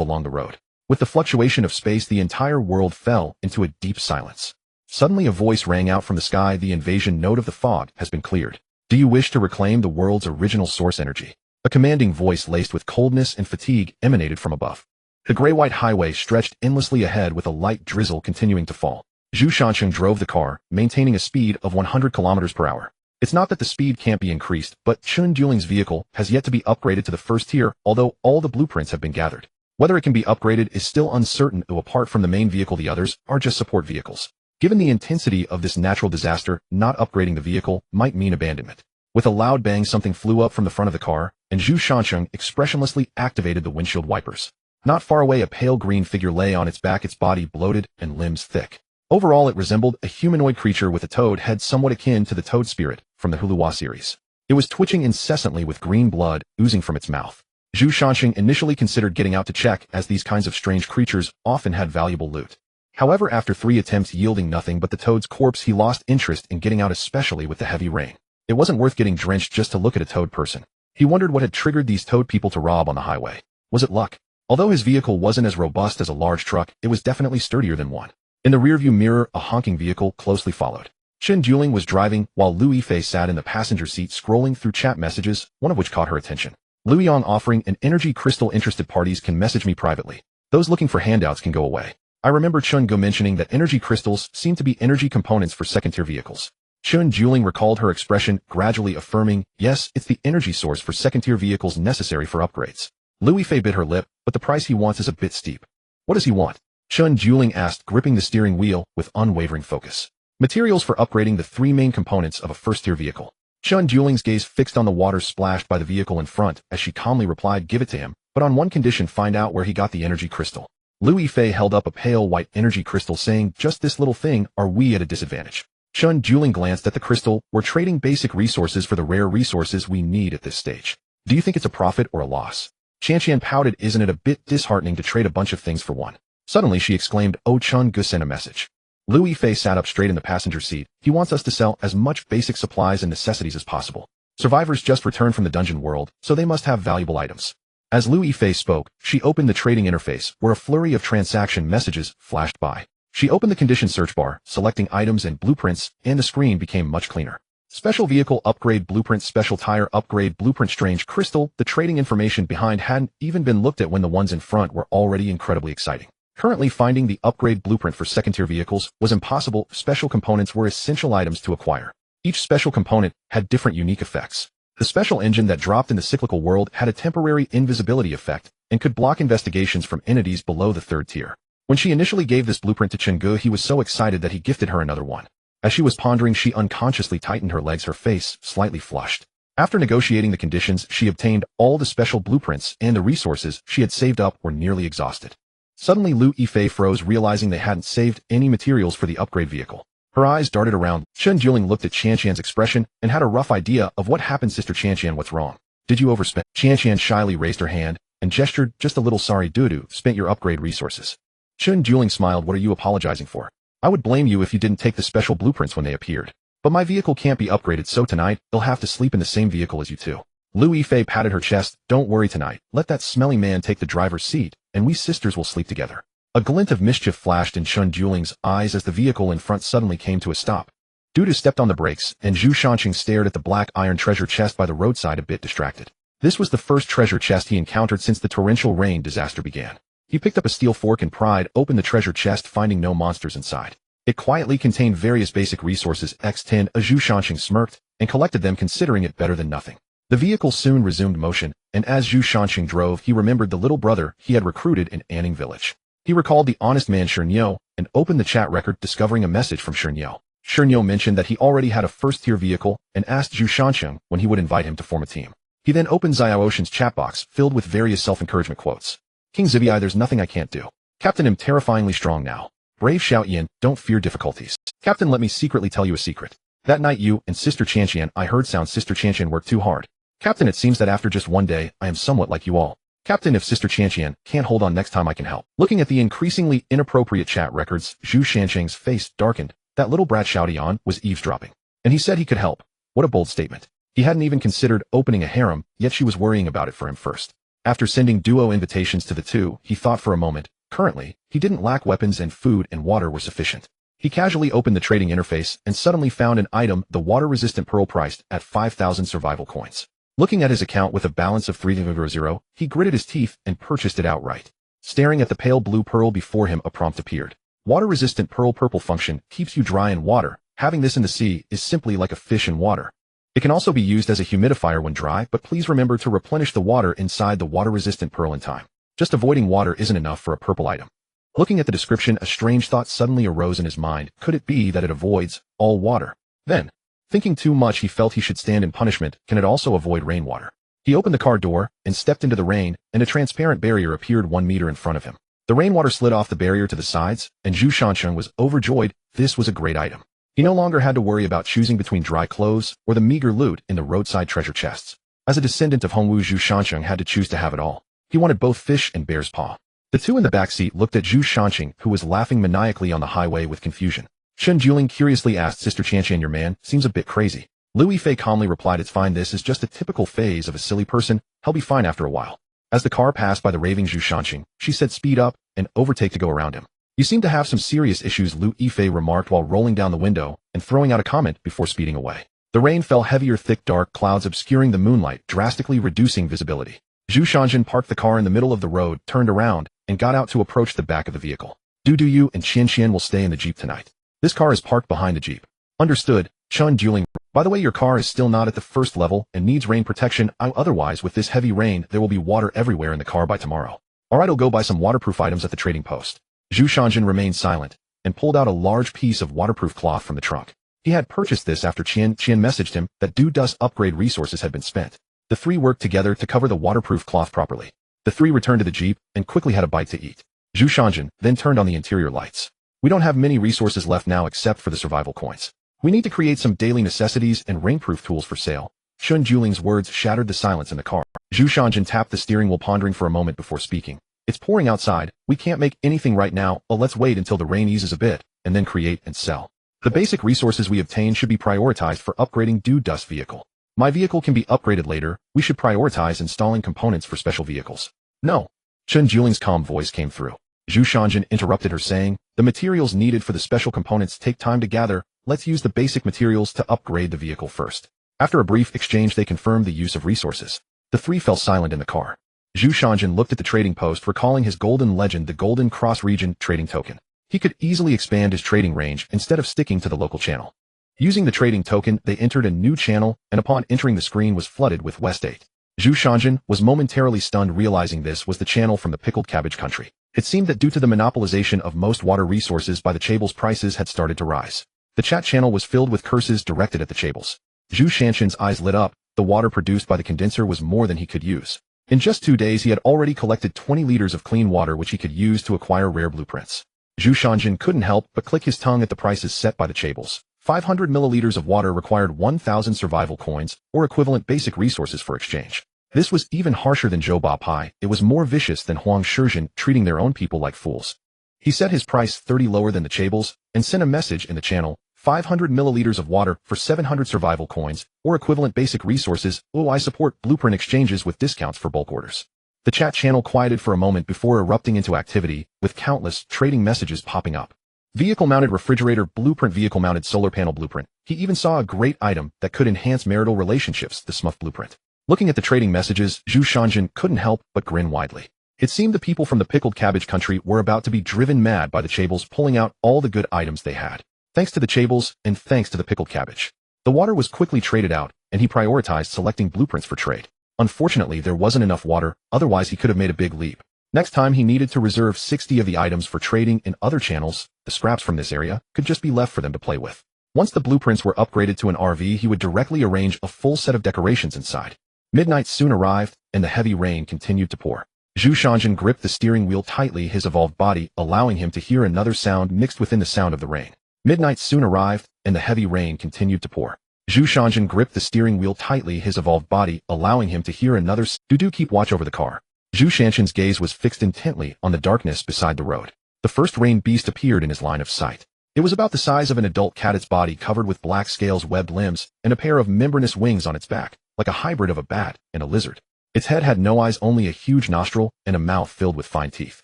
along the road. With the fluctuation of space, the entire world fell into a deep silence. Suddenly a voice rang out from the sky. The invasion node of the fog has been cleared. Do you wish to reclaim the world's original source energy? A commanding voice laced with coldness and fatigue emanated from above. The gray-white highway stretched endlessly ahead with a light drizzle continuing to fall. Zhu Shanqing drove the car, maintaining a speed of 100 kilometers per hour. It's not that the speed can't be increased, but Chun Duling's vehicle has yet to be upgraded to the first tier, although all the blueprints have been gathered. Whether it can be upgraded is still uncertain, though apart from the main vehicle, the others are just support vehicles. Given the intensity of this natural disaster, not upgrading the vehicle might mean abandonment. With a loud bang, something flew up from the front of the car, and Zhu Shanqing expressionlessly activated the windshield wipers. Not far away, a pale green figure lay on its back, its body bloated and limbs thick. Overall, it resembled a humanoid creature with a toad head, somewhat akin to the toad spirit from the Huluwa series. It was twitching incessantly with green blood oozing from its mouth. Zhu Shanqing initially considered getting out to check, as these kinds of strange creatures often had valuable loot. However, after 3 attempts yielding nothing but the toad's corpse, he lost interest in getting out, especially with the heavy rain. It wasn't worth getting drenched just to look at a toad person. He wondered what had triggered these toad people to rob on the highway. Was it luck? Although his vehicle wasn't as robust as a large truck, it was definitely sturdier than one. In the rearview mirror, a honking vehicle closely followed. Chen Juling was driving, while Lu Yifei sat in the passenger seat scrolling through chat messages, one of which caught her attention. Lu Yang offering an energy crystal. Interested parties can message me privately. Those looking for handouts can go away. I remember Chun Go mentioning that energy crystals seem to be energy components for second-tier vehicles. Chen Juling recalled her expression, gradually affirming, yes, it's the energy source for second-tier vehicles necessary for upgrades. Lu Yifei bit her lip, but the price he wants is a bit steep. What does he want? Chen Juling asked, gripping the steering wheel with unwavering focus. Materials for upgrading the 3 main components of a first-tier vehicle. Chen Juling's gaze fixed on the water splashed by the vehicle in front as she calmly replied, give it to him, but on one condition, find out where he got the energy crystal. Lu Yifei held up a pale white energy crystal saying, just this little thing, are we at a disadvantage? Chen Juling glanced at the crystal. We're trading basic resources for the rare resources we need at this stage. Do you think it's a profit or a loss? Qian pouted. Isn't it a bit disheartening to trade a bunch of things for one? Suddenly she exclaimed, oh, Chun Gu sent a message. Lu Yifei sat up straight in the passenger seat. He wants us to sell as much basic supplies and necessities as possible. Survivors just returned from the dungeon world, so they must have valuable items. As Lu Yifei spoke, she opened the trading interface, where a flurry of transaction messages flashed by. She opened the condition search bar, selecting items and blueprints, and the screen became much cleaner. Special vehicle upgrade blueprint, special tire upgrade blueprint, strange crystal. The trading information behind hadn't even been looked at when the ones in front were already incredibly exciting. Currently, finding the upgrade blueprint for second-tier vehicles was impossible. Special components were essential items to acquire. Each special component had different unique effects. The special engine that dropped in the cyclical world had a temporary invisibility effect and could block investigations from entities below the 3rd tier. When she initially gave this blueprint to Chen Gu, he was so excited that he gifted her another one. As she was pondering, she unconsciously tightened her legs, her face slightly flushed. After negotiating the conditions, she obtained all the special blueprints, and the resources she had saved up were nearly exhausted. Suddenly Lu Yifei froze, realizing they hadn't saved any materials for the upgrade vehicle. Her eyes darted around. Chen Juling looked at Qian's expression and had a rough idea of what happened. Sister Qian, what's wrong? Did you overspend? Qian shyly raised her hand and gestured, just a little sorry, Dudu, spent your upgrade resources. Chen Juling smiled, what are you apologizing for? I would blame you if you didn't take the special blueprints when they appeared. But my vehicle can't be upgraded, so tonight, they'll have to sleep in the same vehicle as you two. Lu Yifei patted her chest, don't worry tonight, let that smelly man take the driver's seat, and we sisters will sleep together. A glint of mischief flashed in Chen Juling's eyes as the vehicle in front suddenly came to a stop. Dudu stepped on the brakes, and Zhu Shanqing stared at the black iron treasure chest by the roadside, a bit distracted. This was the first treasure chest he encountered since the torrential rain disaster began. He picked up a steel fork and pried open the treasure chest, finding no monsters inside. It quietly contained various basic resources. X10, Zhu Shanqing smirked, and collected them, considering it better than nothing. The vehicle soon resumed motion, and as Zhu Shanqing drove, he remembered the little brother he had recruited in Anning village. He recalled the honest man Shernyo and opened the chat record, discovering a message from Shernyo. Shernyo mentioned that he already had a first-tier vehicle and asked Zhu Shanqing when he would invite him to form a team. He then opened Xiao Ocean's chat box, filled with various self-encouragement quotes. King Zivi, there's nothing I can't do. Captain, I'm terrifyingly strong now. Brave Xiao Yin, don't fear difficulties. Captain, let me secretly tell you a secret. That night you and Sister Qianqian, I heard sound Sister Qianqian worked too hard. Captain, it seems that after just one day, I am somewhat like you all. Captain, if Sister Qianqian can't hold on, next time I can help. Looking at the increasingly inappropriate chat records, Zhu Shanqing's face darkened. That little brat Xiao Dian was eavesdropping. And he said he could help. What a bold statement. He hadn't even considered opening a harem, yet she was worrying about it for him first. After sending duo invitations to the two, he thought for a moment. Currently, he didn't lack weapons, and food and water were sufficient. He casually opened the trading interface and suddenly found an item, the water-resistant pearl, priced at 5,000 survival coins. Looking at his account with a balance of 300, he gritted his teeth and purchased it outright. Staring at the pale blue pearl before him, a prompt appeared. Water-resistant pearl, purple function, keeps you dry in water. Having this in the sea is simply like a fish in water. It can also be used as a humidifier when dry, but please remember to replenish the water inside the water-resistant pearl in time. Just avoiding water isn't enough for a purple item. Looking at the description, a strange thought suddenly arose in his mind. Could it be that it avoids all water? Then, thinking too much, he felt he should stand in punishment. Can it also avoid rainwater? He opened the car door and stepped into the rain, and a transparent barrier appeared 1 meter in front of him. The rainwater slid off the barrier to the sides, and Zhu Shanqing was overjoyed. This was a great item. He no longer had to worry about choosing between dry clothes or the meager loot in the roadside treasure chests. As a descendant of Hongwu, Zhu Shanqing had to choose to have it all. He wanted both fish and bear's paw. The two in the back seat looked at Zhu Shanqing, who was laughing maniacally on the highway with confusion. Chen Juling curiously asked Sister Qianqian, your man seems a bit crazy. Lu Yifei calmly replied, it's fine, this is just a typical phase of a silly person, he'll be fine after a while. As the car passed by the raving Zhu Shanqing, she said speed up and overtake to go around him. You seem to have some serious issues, Lu Yifei remarked while rolling down the window and throwing out a comment before speeding away. The rain fell heavier, thick dark clouds obscuring the moonlight, drastically reducing visibility. Zhu Shanqing parked the car in the middle of the road, turned around, and got out to approach the back of the vehicle. Du you and Qian will stay in the Jeep tonight. This car is parked behind the Jeep. Understood, Chen Juling. By the way, your car is still not at the first level and needs rain protection. Otherwise, with this heavy rain, there will be water everywhere in the car by tomorrow. Alright, I'll go buy some waterproof items at the trading post. Zhu Shanqing remained silent and pulled out a large piece of waterproof cloth from the trunk. He had purchased this after Qian messaged him that dust upgrade resources had been spent. The three worked together to cover the waterproof cloth properly. The three returned to the Jeep and quickly had a bite to eat. Zhu Shanqing then turned on the interior lights. We don't have many resources left now except for the survival coins. We need to create some daily necessities and rainproof tools for sale. Chen Juling's words shattered the silence in the car. Zhu Shanqing tapped the steering wheel, pondering for a moment before speaking. It's pouring outside. We can't make anything right now. Let's wait until the rain eases a bit, and then create and sell. The basic resources we obtain should be prioritized for upgrading dust vehicle. My vehicle can be upgraded later. We should prioritize installing components for special vehicles. No. Chen Juling's calm voice came through. Zhu Shanqing interrupted her, saying, the materials needed for the special components take time to gather. Let's use the basic materials to upgrade the vehicle first. After a brief exchange, they confirmed the use of resources. The three fell silent in the car. Zhu Shanqing looked at the trading post, recalling his golden legend, the Golden Cross Region trading token. He could easily expand his trading range instead of sticking to the local channel. Using the trading token, they entered a new channel, and upon entering, the screen was flooded with West 8. Zhu Shanqing was momentarily stunned, realizing this was the channel from the pickled cabbage country. It seemed that due to the monopolization of most water resources by the chaebol, prices had started to rise. The chat channel was filled with curses directed at the chaebol. Zhu Shanqing's eyes lit up. The water produced by the condenser was more than he could use. In just 2 days, he had already collected 20 liters of clean water, which he could use to acquire rare blueprints. Zhu Shanqing couldn't help but click his tongue at the prices set by the chaebol. 500 milliliters of water required 1,000 survival coins, or equivalent basic resources for exchange. This was even harsher than Zhou Ba Pai. It was more vicious than Huang Shizhen, treating their own people like fools. He set his price 30 lower than the chaebol and sent a message in the channel, 500 milliliters of water for 700 survival coins, or equivalent basic resources. Oh, I support blueprint exchanges with discounts for bulk orders. The chat channel quieted for a moment before erupting into activity, with countless trading messages popping up. Vehicle-mounted refrigerator blueprint, vehicle-mounted solar panel blueprint. He even saw a great item that could enhance marital relationships, the Smuff blueprint. Looking at the trading messages, Zhu Shanqing couldn't help but grin widely. It seemed the people from the pickled cabbage country were about to be driven mad by the chaebol pulling out all the good items they had. Thanks to the chaebol and thanks to the pickled cabbage. The water was quickly traded out, and he prioritized selecting blueprints for trade. Unfortunately, there wasn't enough water, otherwise he could have made a big leap. Next time he needed to reserve 60 of the items for trading in other channels. The scraps from this area could just be left for them to play with. Once the blueprints were upgraded to an RV, he would directly arrange a full set of decorations inside. Midnight soon arrived, and the heavy rain continued to pour. Zhu Shanqing gripped the steering wheel tightly, his evolved body allowing him to hear another sound mixed within the sound of the rain. Midnight soon arrived, and the heavy rain continued to pour. Zhu Shanqing gripped the steering wheel tightly, his evolved body allowing him to hear another do keep watch over the car. Zhu Shanqing's gaze was fixed intently on the darkness beside the road. The first rain beast appeared in his line of sight. It was about the size of an adult cat, its body covered with black scales, webbed limbs, and a pair of membranous wings on its back, like a hybrid of a bat and a lizard. Its head had no eyes, only a huge nostril and a mouth filled with fine teeth.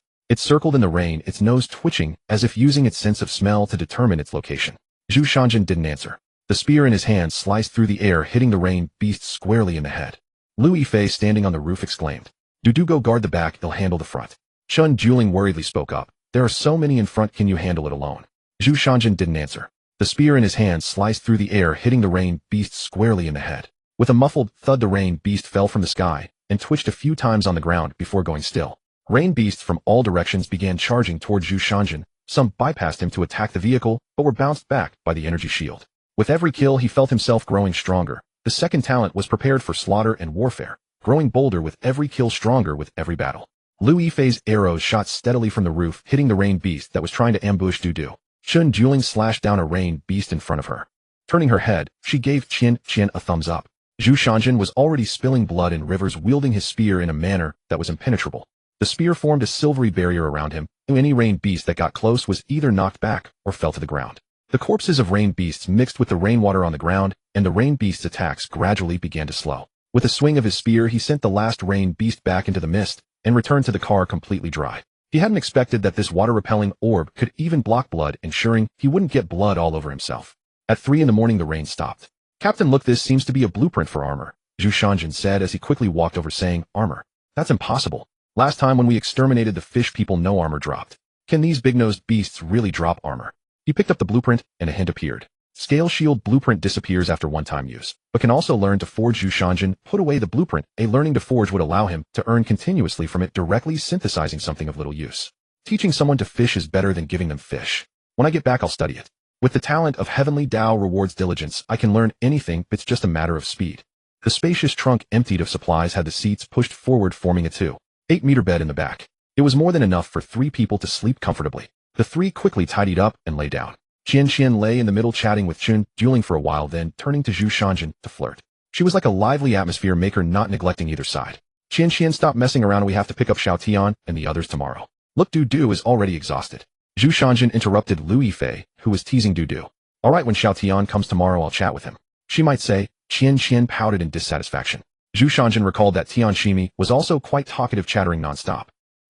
It circled in the rain, its nose twitching as if using its sense of smell to determine its location. Zhu Shanqing didn't answer. The spear in his hand sliced through the air, hitting the rain beast squarely in the head. Lu Yifei, standing on the roof, exclaimed, "Do go guard the back, he'll handle the front." Chen Juling worriedly spoke up, "There are so many in front, can you handle it alone?" Zhu Shanqing didn't answer. The spear in his hand sliced through the air, hitting the rain beast squarely in the head. With a muffled thud, the rain beast fell from the sky and twitched a few times on the ground before going still. Rain beasts from all directions began charging toward Zhu Shanqing. Some bypassed him to attack the vehicle, but were bounced back by the energy shield. With every kill, he felt himself growing stronger. The second talent was prepared for slaughter and warfare, growing bolder with every kill, stronger with every battle. Lu Yifei's arrows shot steadily from the roof, hitting the rain beast that was trying to ambush Du. Chen Juling slashed down a rain beast in front of her. Turning her head, she gave Qian a thumbs up. Zhu Shanqing was already spilling blood in rivers, wielding his spear in a manner that was impenetrable. The spear formed a silvery barrier around him, and any rain beast that got close was either knocked back or fell to the ground. The corpses of rain beasts mixed with the rainwater on the ground, and the rain beast's attacks gradually began to slow. With a swing of his spear, he sent the last rain beast back into the mist and returned to the car completely dry. He hadn't expected that this water-repelling orb could even block blood, ensuring he wouldn't get blood all over himself. At 3 in the morning, the rain stopped. "Captain, look, this seems to be a blueprint for armor," Zhu Shanjin said as he quickly walked over, saying, "Armor? That's impossible. Last time when we exterminated the fish people, no armor dropped. Can these big-nosed beasts really drop armor?" He picked up the blueprint, and a hint appeared. Scale shield blueprint disappears after one-time use, but can also learn to forge. Zhu Shanjin put away the blueprint. Learning to forge would allow him to earn continuously from it, directly synthesizing something of little use. Teaching someone to fish is better than giving them fish. When I get back, I'll study it. With the talent of Heavenly Tao rewards diligence, I can learn anything, it's just a matter of speed. The spacious trunk, emptied of supplies, had the seats pushed forward, forming a 2.8-meter bed in the back. It was more than enough for 3 people to sleep comfortably. The 3 quickly tidied up and lay down. Qian lay in the middle chatting with Chun, dueling for a while, then turning to Zhu Shanjin to flirt. She was like a lively atmosphere maker, not neglecting either side. "Qian, stop messing around. We have to pick up Xiao Tian and the others tomorrow. Look, Du is already exhausted." Zhu Shanjin interrupted Lu Yifei, who was teasing Du. "All right, when Xiao Tian comes tomorrow, I'll chat with him," she might say. Qian pouted in dissatisfaction. Zhu Shanjin recalled that Tian Shimi was also quite talkative, chattering nonstop.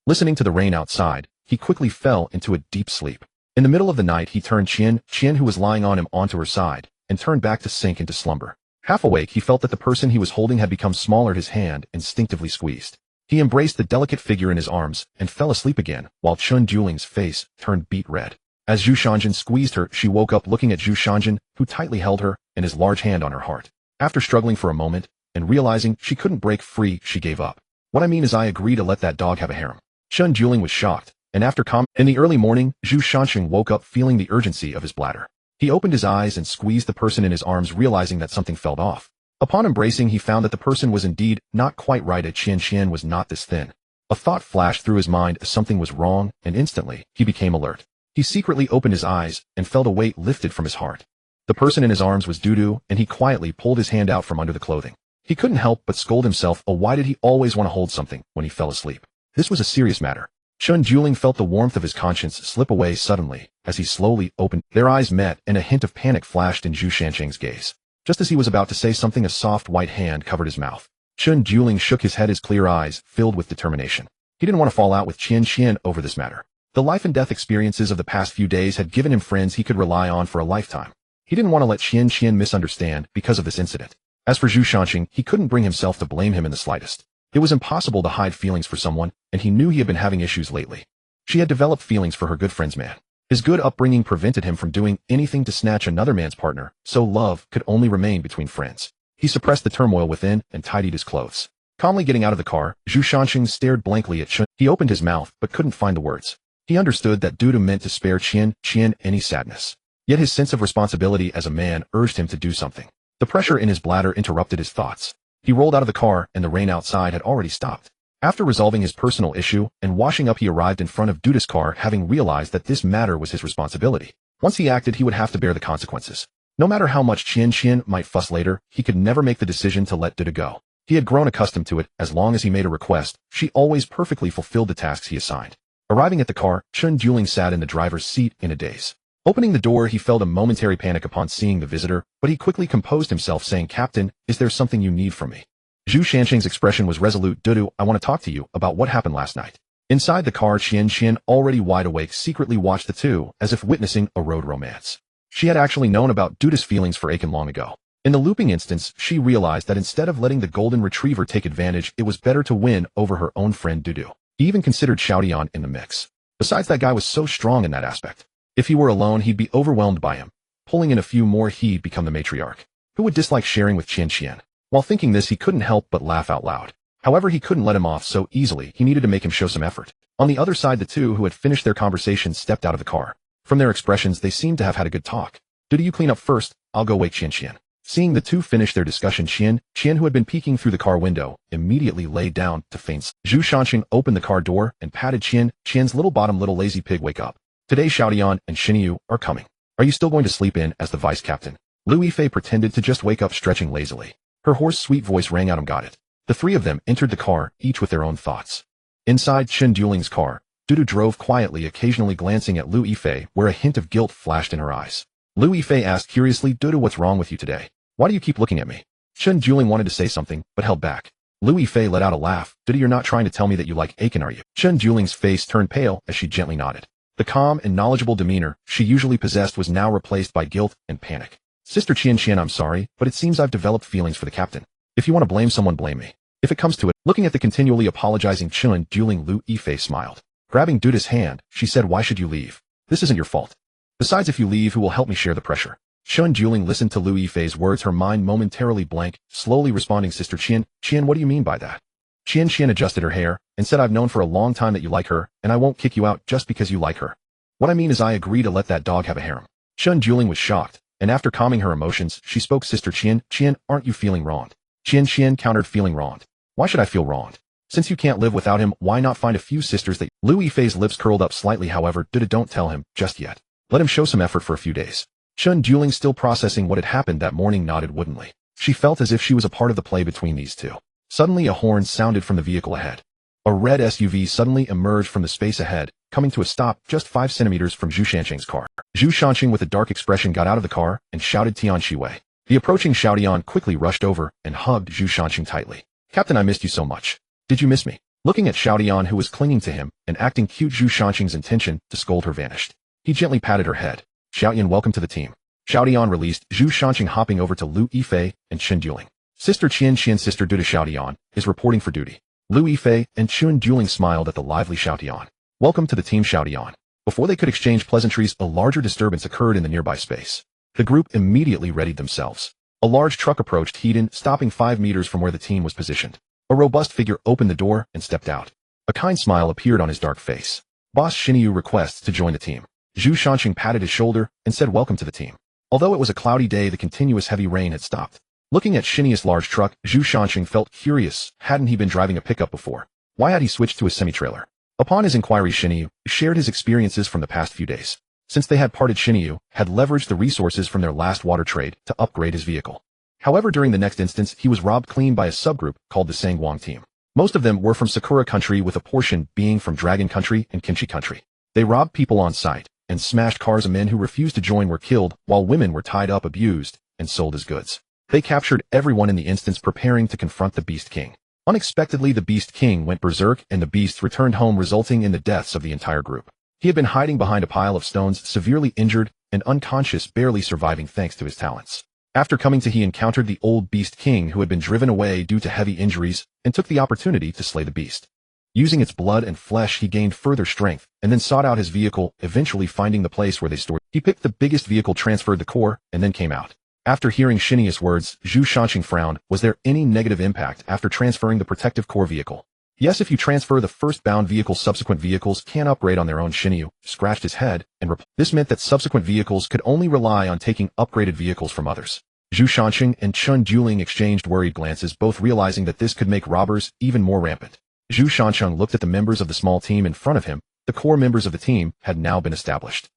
Listening to the rain outside, he quickly fell into a deep sleep. In the middle of the night, he turned Qian, who was lying on him, onto her side, and turned back to sink into slumber. Half awake, he felt that the person he was holding had become smaller. His hand instinctively squeezed. He embraced the delicate figure in his arms and fell asleep again, while Chun Dueling's face turned beet red. As Zhu Shanjin squeezed her, she woke up, looking at Zhu Shanjin, who tightly held her and his large hand on her heart. After struggling for a moment and realizing she couldn't break free, she gave up. "What I mean is, I agree to let that dog have a harem." Chun Dueling was shocked. And after in the early morning, Zhu Shanjin woke up feeling the urgency of his bladder. He opened his eyes and squeezed the person in his arms, realizing that something fell off. Upon embracing, he found that the person was indeed not quite right. Qian was not this thin. A thought flashed through his mind as something was wrong, and instantly, he became alert. He secretly opened his eyes and felt a weight lifted from his heart. The person in his arms was Du, and he quietly pulled his hand out from under the clothing. He couldn't help but scold himself. Why did he always want to hold something when he fell asleep? This was a serious matter. Chun Dueling felt the warmth of his conscience slip away suddenly as he slowly opened. Their eyes met, and a hint of panic flashed in Zhu Shanjin's gaze. Just as he was about to say something, a soft white hand covered his mouth. Chun Dueling shook his head, his clear eyes filled with determination. He didn't want to fall out with Qian over this matter. The life and death experiences of the past few days had given him friends he could rely on for a lifetime. He didn't want to let Qian misunderstand because of this incident. As for Zhu Shanjin, he couldn't bring himself to blame him in the slightest. It was impossible to hide feelings for someone, and he knew he had been having issues lately. She had developed feelings for her good friend's man. His good upbringing prevented him from doing anything to snatch another man's partner, so love could only remain between friends. He suppressed the turmoil within and tidied his clothes. Calmly getting out of the car, Zhu Shanjin stared blankly at Chun. He opened his mouth but couldn't find the words. He understood that Du meant to spare Qian any sadness. Yet his sense of responsibility as a man urged him to do something. The pressure in his bladder interrupted his thoughts. He rolled out of the car, and the rain outside had already stopped. After resolving his personal issue and washing up, he arrived in front of Duda's car, having realized that this matter was his responsibility. Once he acted, he would have to bear the consequences. No matter how much Qian might fuss later, he could never make the decision to let Duda go. He had grown accustomed to it. As long as he made a request, she always perfectly fulfilled the tasks he assigned. Arriving at the car, Chun Dueling sat in the driver's seat in a daze. Opening the door, he felt a momentary panic upon seeing the visitor, but he quickly composed himself, saying, "Captain, is there something you need from me?" Zhu Shanjin's expression was resolute. "Dudu, I want to talk to you about what happened last night." Inside the car, Qian, already wide awake, secretly watched the two, as if witnessing a road romance. She had actually known about Duda's feelings for Aiken long ago. In the looping instance, she realized that instead of letting the golden retriever take advantage, it was better to win over her own friend Dudu. He even considered Xiaotian in the mix. Besides, that guy was so strong in that aspect. If he were alone, he'd be overwhelmed by him. Pulling in a few more, he'd become the matriarch. Who would dislike sharing with Qian? While thinking this, he couldn't help but laugh out loud. However, he couldn't let him off so easily. He needed to make him show some effort. On the other side, the two who had finished their conversation stepped out of the car. From their expressions, they seemed to have had a good talk. "Dudu, you clean up first. I'll go wake Qian." Seeing the two finish their discussion, Qian, who had been peeking through the car window, immediately lay down to faint. Zhu Shanjin opened the car door and patted Qian's little bottom. "Little lazy pig, wake up. Today Xiaotian and Xinyu are coming. Are you still going to sleep in as the vice captain?" Lu Yifei pretended to just wake up, stretching lazily. Her hoarse, sweet voice rang out, "Got it." The three of them entered the car, each with their own thoughts. Inside Chen Duling's car, Dudu drove quietly, occasionally glancing at Lu Yifei, where a hint of guilt flashed in her eyes. Lu Yifei asked curiously, Dudu, what's wrong with you today? Why do you keep looking at me? Chen Duling wanted to say something, but held back. Lu Yifei let out a laugh. Dudu, you're not trying to tell me that you like Aiken, are you? Chen Duling's face turned pale as she gently nodded. The calm and knowledgeable demeanor she usually possessed was now replaced by guilt and panic. Sister Qian, I'm sorry, but it seems I've developed feelings for the captain. If you want to blame someone, blame me. If it comes to it, looking at the continually apologizing Chen Duling, Lu Yifei smiled. Grabbing Duda's hand, she said, why should you leave? This isn't your fault. Besides, if you leave, who will help me share the pressure? Chen Duling listened to Lu Yifei's words, her mind momentarily blank, slowly responding, Sister Qian, what do you mean by that? Qian adjusted her hair and said, I've known for a long time that you like her, and I won't kick you out just because you like her. What I mean is I agree to let that dog have a harem. Chen Duling was shocked, and after calming her emotions, she spoke, Sister Qian, aren't you feeling wronged? Qian countered, feeling wronged. Why should I feel wronged? Since you can't live without him, why not find a few sisters that— Lu Yifei's lips curled up slightly, however, Duda, don't tell him, just yet. Let him show some effort for a few days. Chen Duling, still processing what had happened that morning, nodded woodenly. She felt as if she was a part of the play between these two. Suddenly a horn sounded from the vehicle ahead. A red SUV suddenly emerged from the space ahead, coming to a stop just 5 centimeters from Zhu Shanqing's car. Zhu Shanqing with a dark expression got out of the car and shouted, Tian Shiwei. The approaching Xiaotian quickly rushed over and hugged Zhu Shanqing tightly. Captain, I missed you so much. Did you miss me? Looking at Xiaotian, who was clinging to him and acting cute, Zhu Shanqing's intention to scold her vanished. He gently patted her head. Xiaotian, welcome to the team. Xiaotian released Zhu Shanqing, hopping over to Lu Yifei and Chen Duling. Sister Qian, Sister Duda, Xiaotian is reporting for duty. Lu Yifei and Chen Duling smiled at the lively Xiaotian. Welcome to the team, Xiaotian. Before they could exchange pleasantries, a larger disturbance occurred in the nearby space. The group immediately readied themselves. A large truck approached Heaton, stopping 5 meters from where the team was positioned. A robust figure opened the door and stepped out. A kind smile appeared on his dark face. Boss Xinyu requests to join the team. Zhu Shanqing patted his shoulder and said, welcome to the team. Although it was a cloudy day, the continuous heavy rain had stopped. Looking at Xinyi's large truck, Zhu Shanqing felt curious. Hadn't he been driving a pickup before? Why had he switched to a semi-trailer? Upon his inquiry, Xinyu shared his experiences from the past few days. Since they had parted, Xinyu had leveraged the resources from their last water trade to upgrade his vehicle. However, during the next instance, he was robbed clean by a subgroup called the Sangwang team. Most of them were from Sakura country, with a portion being from Dragon country and Kimchi country. They robbed people on sight and smashed cars. Men who refused to join were killed, while women were tied up, abused, and sold as goods. They captured everyone in the instance, preparing to confront the Beast King. Unexpectedly, the Beast King went berserk and the beasts returned home, resulting in the deaths of the entire group. He had been hiding behind a pile of stones, severely injured and unconscious, barely surviving thanks to his talents. After coming to, he encountered the old Beast King, who had been driven away due to heavy injuries, and took the opportunity to slay the beast. Using its blood and flesh, he gained further strength, and then sought out his vehicle, eventually finding the place where they stored. He picked the biggest vehicle, transferred the core, and then came out. After hearing Xinyi's words, Zhu Shanqing frowned. Was there any negative impact after transferring the protective core vehicle? Yes, if you transfer the first bound vehicle, subsequent vehicles can upgrade on their own. Xinyu scratched his head, and this meant that subsequent vehicles could only rely on taking upgraded vehicles from others. Zhu Shanqing and Chen Duling exchanged worried glances, both realizing that this could make robbers even more rampant. Zhu Shanqing looked at the members of the small team in front of him. The core members of the team had now been established.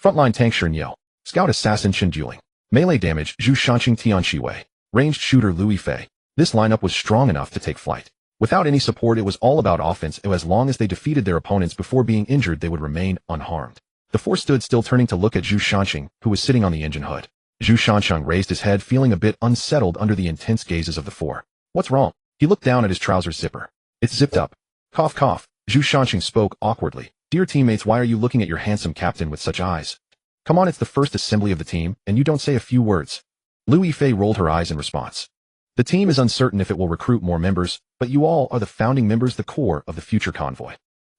Frontline tank Shen Yao, scout assassin Chen Duling, melee damage Zhu Shanqing, Tian Shiwei, ranged shooter Lu Yifei. This lineup was strong enough to take flight. Without any support, it was all about offense. As long as they defeated their opponents before being injured, they would remain unharmed. The four stood still, turning to look at Zhu Shanqing, who was sitting on the engine hood. Zhu Shanqing raised his head, feeling a bit unsettled under the intense gazes of the four. What's wrong? He looked down at his trousers zipper. It's zipped up. Cough, cough. Zhu Shanqing spoke awkwardly. Dear teammates, why are you looking at your handsome captain with such eyes? Come on, it's the first assembly of the team, and you don't say a few words. Lu Yifei rolled her eyes in response. The team is uncertain if it will recruit more members, but you all are the founding members, the core of the future convoy.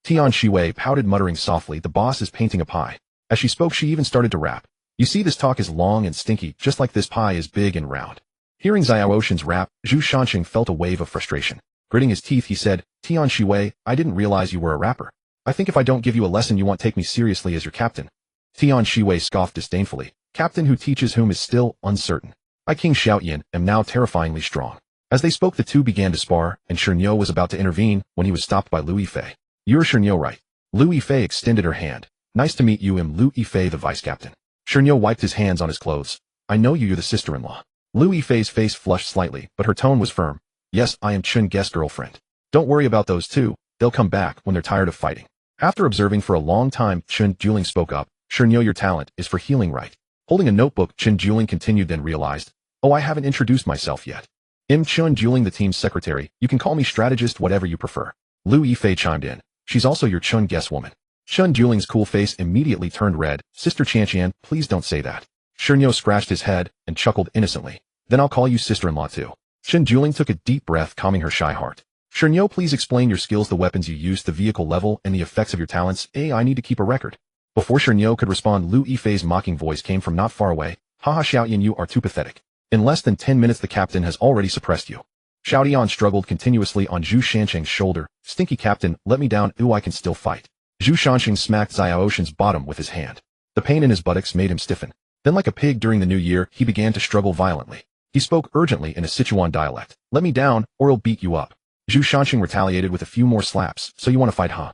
Tian Shiwei pouted, muttering softly, the boss is painting a pie. As she spoke, she even started to rap. You see, this talk is long and stinky, just like this pie is big and round. Hearing Xiao Ocean's rap, Zhu Shanqing felt a wave of frustration. Gritting his teeth, he said, Tian Shiwei, I didn't realize you were a rapper. I think if I don't give you a lesson, you won't take me seriously as your captain. Tian Shiwei scoffed disdainfully. Captain who teaches whom is still uncertain. I, King Xiaotian, am now terrifyingly strong. As they spoke, the two began to spar, and Shernyo was about to intervene when he was stopped by Lu Yifei. You're Shernyo, right? Lu Yifei extended her hand. Nice to meet you, I'm Lu Yifei, the vice captain. Shernyo wiped his hands on his clothes. I know you're the sister-in-law. Lu Yifei's face flushed slightly, but her tone was firm. Yes, I am Chen Guest's girlfriend. Don't worry about those two. they'll come back when they're tired of fighting. After observing for a long time, Chen Juling spoke up. Sure know your talent is for healing, right? Holding a notebook, Chen Juling continued, then realized, oh, I haven't introduced myself yet. Chen Juling, the team's secretary. You can call me strategist, whatever you prefer. Lu Yifei chimed in. She's also your Chen guest woman. Chen Juling's cool face immediately turned red. Sister Chanqian, please don't say that. Shernyo scratched his head and chuckled innocently. Then I'll call you sister-in-law too. Chen Juling took a deep breath, calming her shy heart. Shernyo, please explain your skills, the weapons you use, the vehicle level, and the effects of your talents. I need to keep a record. Before Shernyo could respond, Lu Yifei's mocking voice came from not far away. Haha, Xiaoyan, you are too pathetic. In less than 10 minutes the captain has already suppressed you. Xiaoyan struggled continuously on Zhu Shanqing's shoulder. Stinky captain, let me down. Ooh, I can still fight. Zhu Shanqing smacked Xiaoshan's bottom with his hand. The pain in his buttocks made him stiffen. Then like a pig during the new year, he began to struggle violently. He spoke urgently in a Sichuan dialect. Let me down, or I'll beat you up. Zhu Shanqing retaliated with a few more slaps. So you want to fight, huh?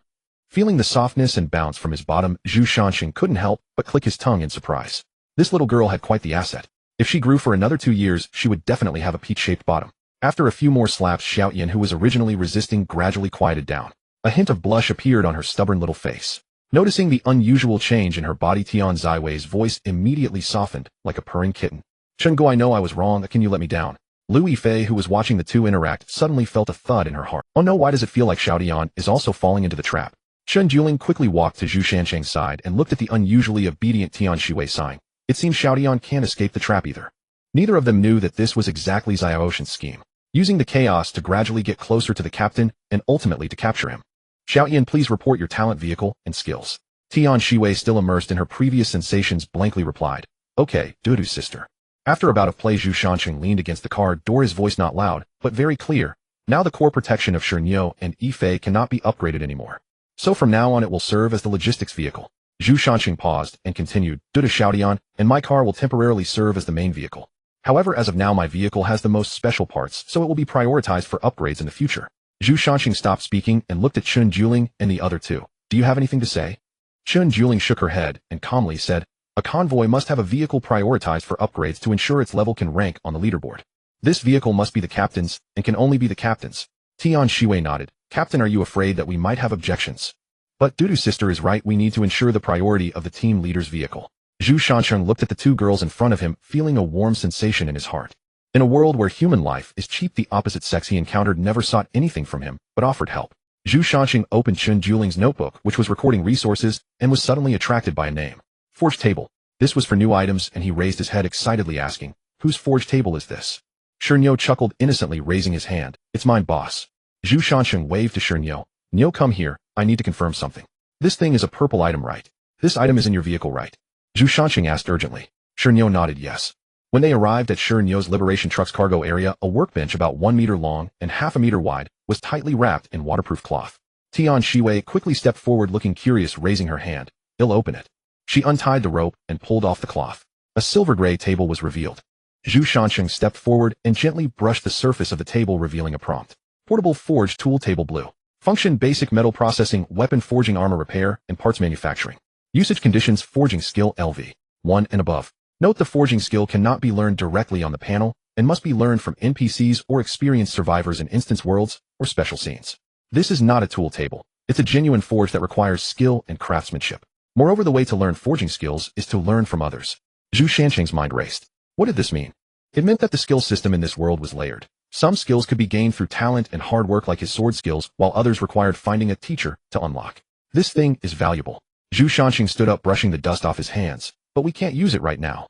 Feeling the softness and bounce from his bottom, Zhu Shanqing couldn't help but click his tongue in surprise. This little girl had quite the asset. If she grew for another 2 years, she would definitely have a peach-shaped bottom. After a few more slaps, Xiaoyan, who was originally resisting, gradually quieted down. A hint of blush appeared on her stubborn little face. Noticing the unusual change in her body, Tian Ziwei's voice immediately softened, like a purring kitten. Chen Go, I know I was wrong, can you let me down? Lu Yifei, who was watching the two interact, suddenly felt a thud in her heart. Oh no, why does it feel like Xiaoyan is also falling into the trap? Chen Juling quickly walked to Zhu Shanqing's side and looked at the unusually obedient Tian Shiwei, sighing. It seems Xiaoyan can't escape the trap either. Neither of them knew that this was exactly Xiaoshan's scheme, using the chaos to gradually get closer to the captain and ultimately to capture him. Xiaoyan, please report your talent, vehicle, and skills. Tian Shiwei, still immersed in her previous sensations, blankly replied. Okay, Dudu sister. After a bout of play, Zhu Shanqing leaned against the car door, his voice not loud, but very clear. Now the core protection of Shernyo and Yifei cannot be upgraded anymore. So from now on it will serve as the logistics vehicle. Zhu Shanqing paused and continued. Dudu Xiaoyan, and my car will temporarily serve as the main vehicle. However, as of now my vehicle has the most special parts, so it will be prioritized for upgrades in the future. Zhu Shanqing stopped speaking and looked at Chen Juling and the other two. Do you have anything to say? Chen Juling shook her head and calmly said, a convoy must have a vehicle prioritized for upgrades to ensure its level can rank on the leaderboard. This vehicle must be the captain's and can only be the captain's. Tian Shiwei nodded. Captain, are you afraid that we might have objections? But Dudu sister is right, we need to ensure the priority of the team leader's vehicle. Zhu Shanqing looked at the two girls in front of him, feeling a warm sensation in his heart. In a world where human life is cheap, the opposite sex he encountered never sought anything from him, but offered help. Zhu Shanqing opened Chen Juling's notebook, which was recording resources, and was suddenly attracted by a name. Forge table. This was for new items, and he raised his head excitedly, asking, whose forge table is this? Shernyo chuckled innocently, raising his hand. It's mine, boss. Zhu Shanqing waved to Shernyo. Nyo, come here, I need to confirm something. This thing is a purple item, right? This item is in your vehicle, right? Zhu Shanqing asked urgently. Shernyo nodded yes. When they arrived at Shernyo's Liberation Truck's cargo area, a workbench about 1 meter long and half a meter wide was tightly wrapped in waterproof cloth. Tian Shiwei quickly stepped forward, looking curious, raising her hand. I'll open it. She untied the rope and pulled off the cloth. A silver gray table was revealed. Zhu Shanqing stepped forward and gently brushed the surface of the table, revealing a prompt. Portable forge tool table blue. Function basic metal processing, weapon forging, armor repair, and parts manufacturing. Usage conditions forging skill LV 1 and above. Note the forging skill cannot be learned directly on the panel and must be learned from NPCs or experienced survivors in instance worlds or special scenes. This is not a tool table. It's a genuine forge that requires skill and craftsmanship. Moreover, the way to learn forging skills is to learn from others. Zhu Shanqing's mind raced. What did this mean? It meant that the skill system in this world was layered. Some skills could be gained through talent and hard work, like his sword skills, while others required finding a teacher to unlock. This thing is valuable. Zhu Shanqing stood up, brushing the dust off his hands. But we can't use it right now.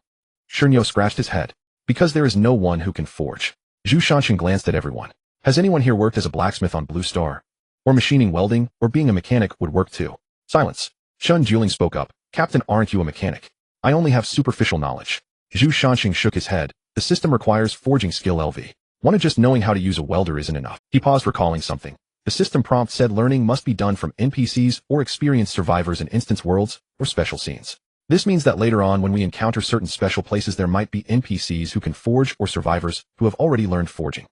Shernyo scratched his head. Because there is no one who can forge. Zhu Shanqing glanced at everyone. Has anyone here worked as a blacksmith on Blue Star? Or machining, welding, or being a mechanic would work too. Silence. Chen Juling spoke up. Captain, aren't you a mechanic? I only have superficial knowledge. Zhu Shanqing shook his head. The system requires forging skill LV. One of just knowing how to use a welder isn't enough. He paused, recalling something. The system prompt said learning must be done from NPCs or experienced survivors in instance worlds or special scenes. This means that later on, when we encounter certain special places, there might be NPCs who can forge or survivors who have already learned forging.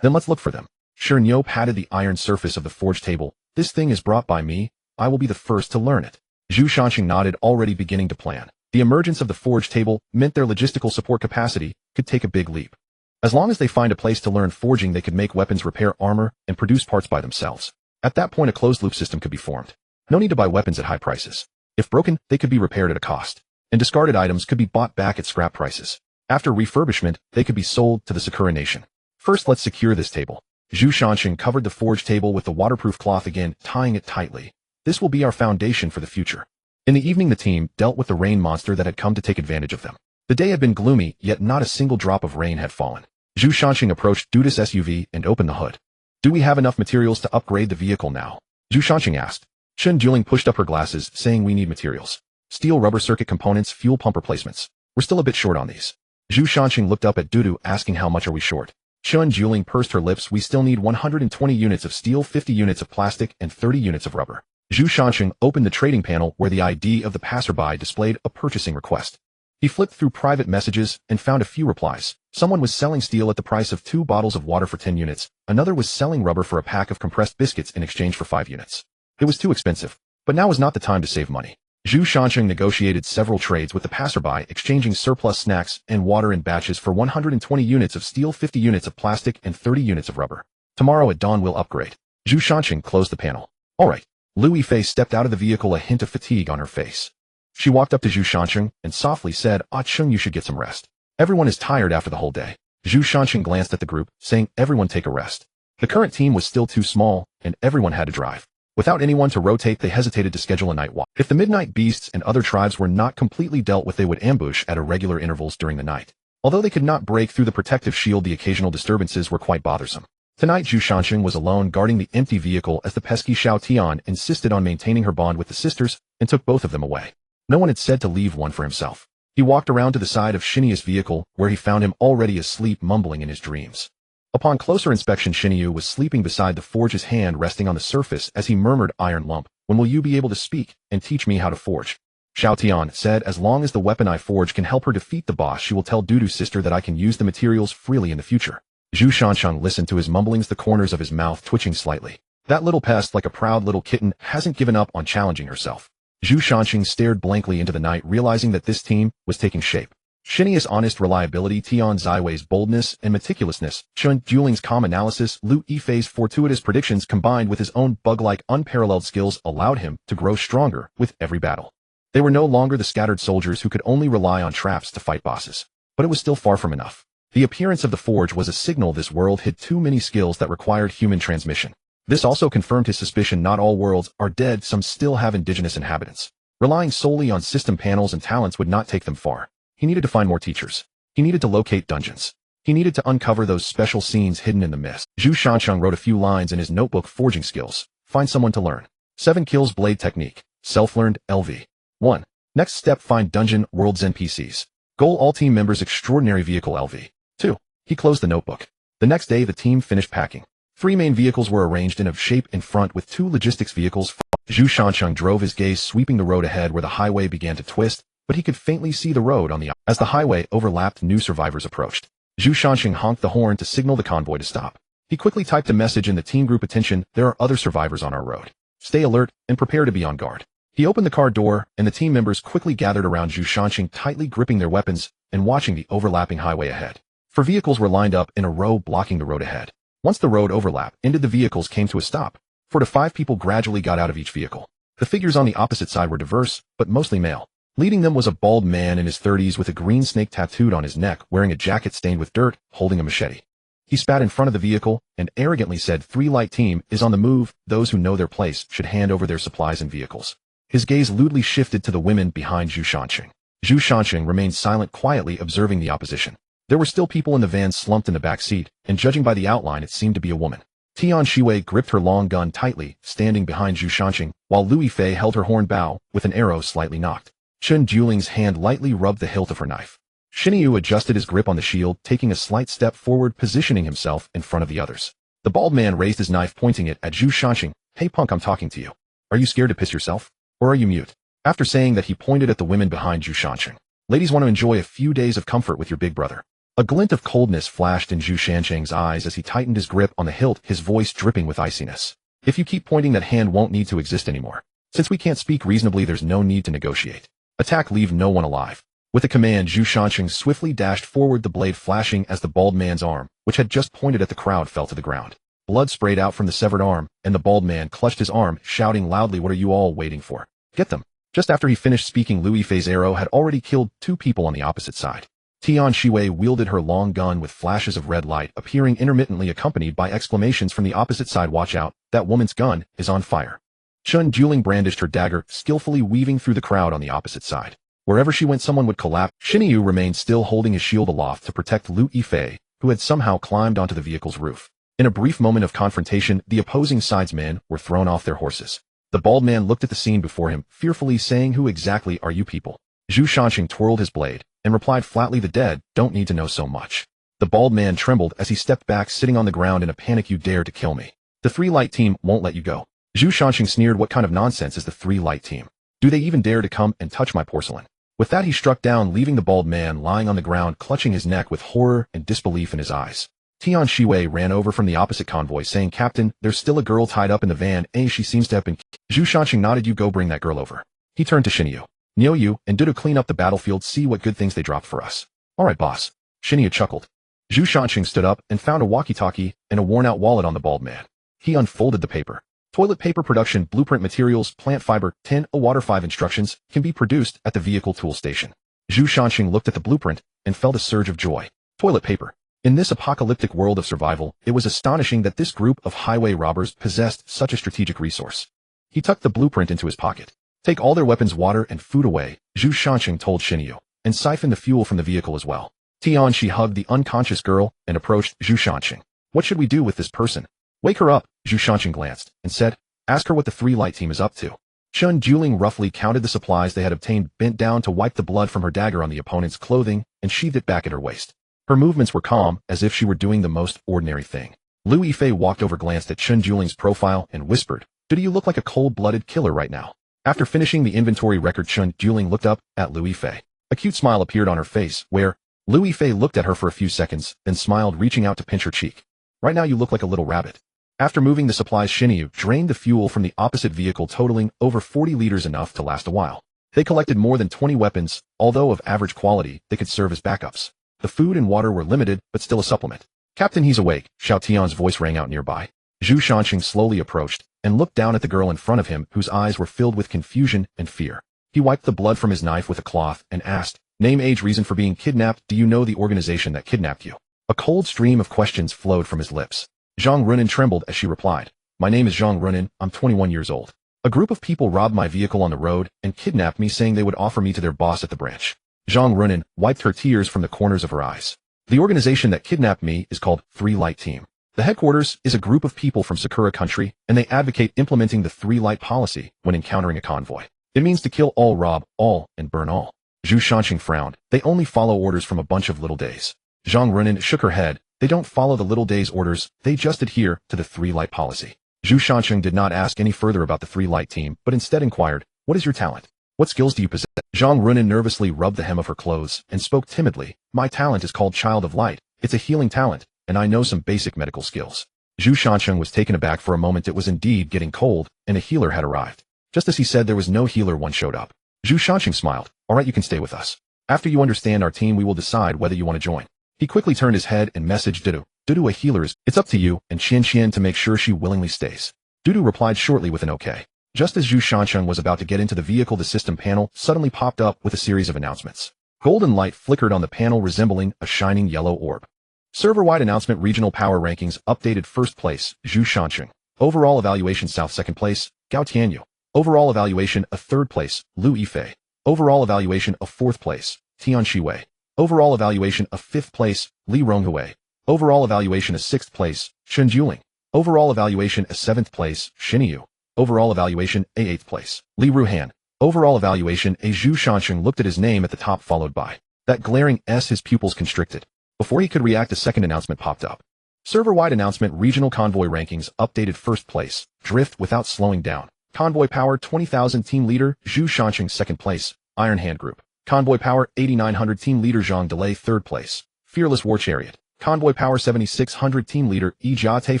Then let's look for them. Shernyo patted the iron surface of the forge table. This thing is brought by me. I will be the first to learn it. Zhu Shanqing nodded, already beginning to plan. The emergence of the forge table meant their logistical support capacity could take a big leap. As long as they find a place to learn forging, they could make weapons, repair armor, and produce parts by themselves. At that point a closed-loop system could be formed. No need to buy weapons at high prices. If broken, they could be repaired at a cost. And discarded items could be bought back at scrap prices. After refurbishment, they could be sold to the Sakura nation. First, let's secure this table. Zhu Shanxing covered the forge table with the waterproof cloth again, tying it tightly. This will be our foundation for the future. In the evening the team dealt with the rain monster that had come to take advantage of them. The day had been gloomy, yet not a single drop of rain had fallen. Zhu Shanxing approached Duda's SUV and opened the hood. Do we have enough materials to upgrade the vehicle now? Zhu Shanxing asked. Chen Juling pushed up her glasses, saying we need materials. Steel rubber circuit components, fuel pump replacements. We're still a bit short on these. Zhu Shanxing looked up at Dudu, asking how much are we short? Chen Juling pursed her lips. We still need 120 units of steel, 50 units of plastic, and 30 units of rubber. Zhu Shanxing opened the trading panel where the ID of the passerby displayed a purchasing request. He flipped through private messages and found a few replies. Someone was selling steel at the price of 2 bottles of water for 10 units. Another was selling rubber for a pack of compressed biscuits in exchange for 5 units. It was too expensive. But now was not the time to save money. Zhu Shanxing negotiated several trades with the passerby, exchanging surplus snacks and water in batches for 120 units of steel, 50 units of plastic, and 30 units of rubber. Tomorrow at dawn we'll upgrade. Zhu Shanxing closed the panel. All right. Lu Yifei stepped out of the vehicle, a hint of fatigue on her face. She walked up to Zhu Shanxing and softly said, Ah Chung, you should get some rest. Everyone is tired after the whole day. Zhu Shanxing glanced at the group, saying everyone take a rest. The current team was still too small, and everyone had to drive. Without anyone to rotate, they hesitated to schedule a night walk. If the midnight beasts and other tribes were not completely dealt with, they would ambush at irregular intervals during the night. Although they could not break through the protective shield, the occasional disturbances were quite bothersome. Tonight Zhu Shanxing was alone guarding the empty vehicle as the pesky Xiao Tian insisted on maintaining her bond with the sisters and took both of them away. No one had said to leave one for himself. He walked around to the side of Xinya's vehicle, where he found him already asleep, mumbling in his dreams. Upon closer inspection, Xinyu was sleeping beside the forge, his hand resting on the surface as he murmured, Iron lump, when will you be able to speak and teach me how to forge? Xiao Tian said, as long as the weapon I forge can help her defeat the boss, she will tell Dudu's sister that I can use the materials freely in the future. Zhu Shanxing listened to his mumblings, the corners of his mouth twitching slightly. That little pest, like a proud little kitten, hasn't given up on challenging herself. Zhu Shanxing stared blankly into the night, realizing that this team was taking shape. Xinya's honest reliability, Tian Ziwei's boldness and meticulousness, Chen Juling's calm analysis, Lu Yifei's fortuitous predictions combined with his own bug-like unparalleled skills allowed him to grow stronger with every battle. They were no longer the scattered soldiers who could only rely on traps to fight bosses. But it was still far from enough. The appearance of the forge was a signal this world hid too many skills that required human transmission. This also confirmed his suspicion not all worlds are dead, some still have indigenous inhabitants. Relying solely on system panels and talents would not take them far. He needed to find more teachers. He needed to locate dungeons. He needed to uncover those special scenes hidden in the mist. Zhu Shanxing wrote a few lines in his notebook. Forging skills. Find someone to learn. 7 kills blade technique. Self-learned, LV. 1. Next step, find dungeon, worlds NPCs. Goal, all team members, extraordinary vehicle, LV. 2. He closed the notebook. The next day the team finished packing. 3 main vehicles were arranged in a shape in front with 2 logistics vehicles. Zhu Shanxing drove, his gaze sweeping the road ahead where the highway began to twist, but he could faintly see the road on the other. As the highway overlapped, new survivors approached. Zhu Shanxing honked the horn to signal the convoy to stop. He quickly typed a message in the team group, attention, there are other survivors on our road. Stay alert and prepare to be on guard. He opened the car door, and the team members quickly gathered around Zhu Shanxing, tightly gripping their weapons and watching the overlapping highway ahead. 4 vehicles were lined up in a row blocking the road ahead. Once the road overlap ended, the vehicles came to a stop. 4 to 5 people gradually got out of each vehicle. The figures on the opposite side were diverse, but mostly male. Leading them was a bald man in his 30s with a green snake tattooed on his neck, wearing a jacket stained with dirt, holding a machete. He spat in front of the vehicle and arrogantly said, 3 light team is on the move. Those who know their place should hand over their supplies and vehicles. His gaze lewdly shifted to the women behind Zhu Shanxing. Zhu Shanxing remained silent, quietly observing the opposition. There were still people in the van slumped in the back seat, and judging by the outline it seemed to be a woman. Tian Shiwei gripped her long gun tightly, standing behind Zhu Shanxing, while Lu Yifei held her horn bow, with an arrow slightly knocked. Chen Juling's hand lightly rubbed the hilt of her knife. Xinyu adjusted his grip on the shield, taking a slight step forward, positioning himself in front of the others. The bald man raised his knife, pointing it at Zhu Shanxing. Hey punk, I'm talking to you. Are you scared to piss yourself? Or are you mute? After saying that, he pointed at the women behind Zhu Shanxing. Ladies want to enjoy a few days of comfort with your big brother. A glint of coldness flashed in Zhu Shanxing's eyes as he tightened his grip on the hilt, his voice dripping with iciness. If you keep pointing, that hand won't need to exist anymore. Since we can't speak reasonably, there's no need to negotiate. Attack, leave no one alive. With a command, Zhu Shanxing swiftly dashed forward, the blade flashing as the bald man's arm, which had just pointed at the crowd, fell to the ground. Blood sprayed out from the severed arm, and the bald man clutched his arm, shouting loudly, "What are you all waiting for? Get them!" Just after he finished speaking, Louis Fei's arrow had already killed 2 people on the opposite side. Tian Shiwei wielded her long gun with flashes of red light appearing intermittently, accompanied by exclamations from the opposite side. "Watch out, that woman's gun is on fire." Chun Juling brandished her dagger, skillfully weaving through the crowd on the opposite side. Wherever she went, someone would collapse. Xinyu remained still, holding his shield aloft to protect Lu Yifei, who had somehow climbed onto the vehicle's roof. In a brief moment of confrontation, the opposing side's men were thrown off their horses. The bald man looked at the scene before him, fearfully saying, "Who exactly are you people?" Zhu Shanqing twirled his blade and replied flatly, "The dead don't need to know so much." The bald man trembled as he stepped back, sitting on the ground in a panic. "You dare to kill me? The 3 Light Team won't let you go." Zhu Shanqing sneered. "What kind of nonsense is the 3 Light Team? Do they even dare to come and touch my porcelain?" With that, he struck down, leaving the bald man lying on the ground, clutching his neck with horror and disbelief in his eyes. Tian Shiwei ran over from the opposite convoy, saying, "Captain, there's still a girl tied up in the van. She seems to have been..." Zhu Shanqing nodded. "You go bring that girl over." He turned to Xinyu. "Niu Yu and Dudu clean up the battlefield, see what good things they dropped for us." "All right, boss." Xinyu chuckled. Zhu Shanqing stood up and found a walkie-talkie and a worn-out wallet on the bald man. He unfolded the paper. Toilet paper production, blueprint materials, plant fiber, tin, a water. 5 instructions can be produced at the vehicle tool station. Zhu Shanqing looked at the blueprint and felt a surge of joy. Toilet paper. In this apocalyptic world of survival, it was astonishing that this group of highway robbers possessed such a strategic resource. He tucked the blueprint into his pocket. "Take all their weapons, water, and food away," Zhu Shanqing told Xinyu, "and siphon the fuel from the vehicle as well." Tian Shi hugged the unconscious girl and approached Zhu Shanqing. "What should we do with this person?" "Wake her up," Zhu Shanqing glanced and said. "Ask her what the 3 Light Team is up to." Chun Juling roughly counted the supplies they had obtained, bent down to wipe the blood from her dagger on the opponent's clothing, and sheathed it back at her waist. Her movements were calm, as if she were doing the most ordinary thing. Lu Yifei walked over, glanced at Chun Juling's profile, and whispered, "Do you look like a cold-blooded killer right now?" After finishing the inventory record, Chun Juling looked up at Lu Yifei. A cute smile appeared on her face, where Lu Yifei looked at her for a few seconds, then smiled, reaching out to pinch her cheek. "Right now you look like a little rabbit." After moving the supplies, Xinyu drained the fuel from the opposite vehicle, totaling over 40 liters, enough to last a while. They collected more than 20 weapons, although of average quality, they could serve as backups. The food and water were limited, but still a supplement. "Captain, he's awake," Xiao Tian's voice rang out nearby. Zhu Shanqing slowly approached and looked down at the girl in front of him, whose eyes were filled with confusion and fear. He wiped the blood from his knife with a cloth and asked, "Name, age, reason for being kidnapped. Do you know the organization that kidnapped you?" A cold stream of questions flowed from his lips. Zhang Runin trembled as she replied, "My name is Zhang Runin, I'm 21 years old. A group of people robbed my vehicle on the road and kidnapped me, saying they would offer me to their boss at the branch." Zhang Runin wiped her tears from the corners of her eyes. "The organization that kidnapped me is called 3 Light Team. The headquarters is a group of people from Sakura country, and they advocate implementing the 3 Light policy when encountering a convoy. It means to kill all, rob all, and burn all." Zhu Shanqing frowned. "They only follow orders from a bunch of little days." Zhang Runin shook her head. "They don't follow the little days' orders, they just adhere to the 3 Light policy." Zhu Shanqing did not ask any further about the 3 Light Team, but instead inquired, "What is your talent? What skills do you possess?" Zhang Runin nervously rubbed the hem of her clothes and spoke timidly, "My talent is called Child of Light. It's a healing talent, and I know some basic medical skills." Zhu Shanqing was taken aback for a moment. It was indeed getting cold, and a healer had arrived. Just as he said there was no healer, one showed up. Zhu Shanqing smiled. "All right, you can stay with us. After you understand our team, we will decide whether you want to join." He quickly turned his head and messaged Dudu. "Dudu, a healer is, it's up to you and Qian to make sure she willingly stays." Dudu replied shortly with an okay. Just as Zhu Shanqing was about to get into the vehicle, the system panel suddenly popped up with a series of announcements. Golden light flickered on the panel, resembling a shining yellow orb. Server-wide announcement: regional power rankings updated. First place, Zhu Shanqing. Overall evaluation South. Second place, Gao Tianyu. Overall evaluation of third place, Lu Yifei. Overall evaluation of fourth place, Tian Shiwei. Overall evaluation of fifth place, Li Ronghui. Overall evaluation of sixth place, Chun Juling. Overall evaluation of seventh place, Xinyu. Overall evaluation a eighth place, Li Ruhan. Overall evaluation a. Zhu Shanqing looked at his name at the top, followed by that glaring S. His pupils constricted. Before he could react, a second announcement popped up. Server-wide announcement: regional convoy rankings updated. First place, Drift Without Slowing Down. Convoy power 20,000. Team leader, Zhu Shanqing. Second place, Iron Hand Group. Convoy power 8,900. Team leader, Zhang Delay. Third place, Fearless War Chariot. Convoy power 7,600. Team leader, Yi Jiate.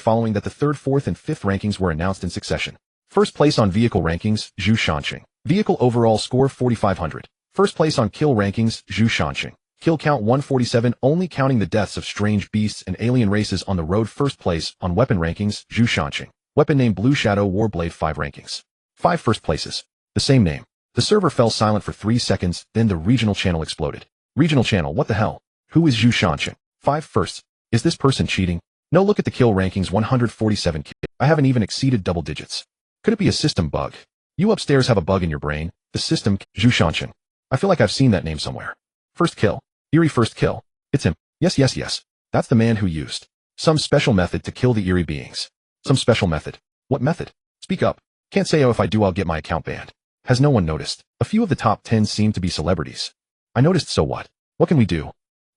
Following that, the third, fourth, and fifth rankings were announced in succession. First place on vehicle rankings, Zhu Shanqing. Vehicle overall score 4,500. First place on kill rankings, Zhu Shanqing. Kill count 147, only counting the deaths of strange beasts and alien races on the road. First place on weapon rankings, Zhu Shanqing. Weapon name Blue Shadow Warblade. 5 rankings. 5 first places. The same name. The server fell silent for 3 seconds, then the regional channel exploded. Regional channel, what the hell? Who is Zhu Shanqing? 5 firsts. Is this person cheating? No, look at the kill rankings, 147 kill. I haven't even exceeded double digits. Could it be a system bug? You upstairs have a bug in your brain. The system, Zhu Shanqing. I feel like I've seen that name somewhere. First kill. Eerie first kill. It's him. Yes. That's the man who used some special method to kill the eerie beings. Some special method. What method? Speak up. Can't say, oh, if I do I'll get my account banned. Has no one noticed? A few of the top 10 seem to be celebrities. I noticed, so what? What can we do?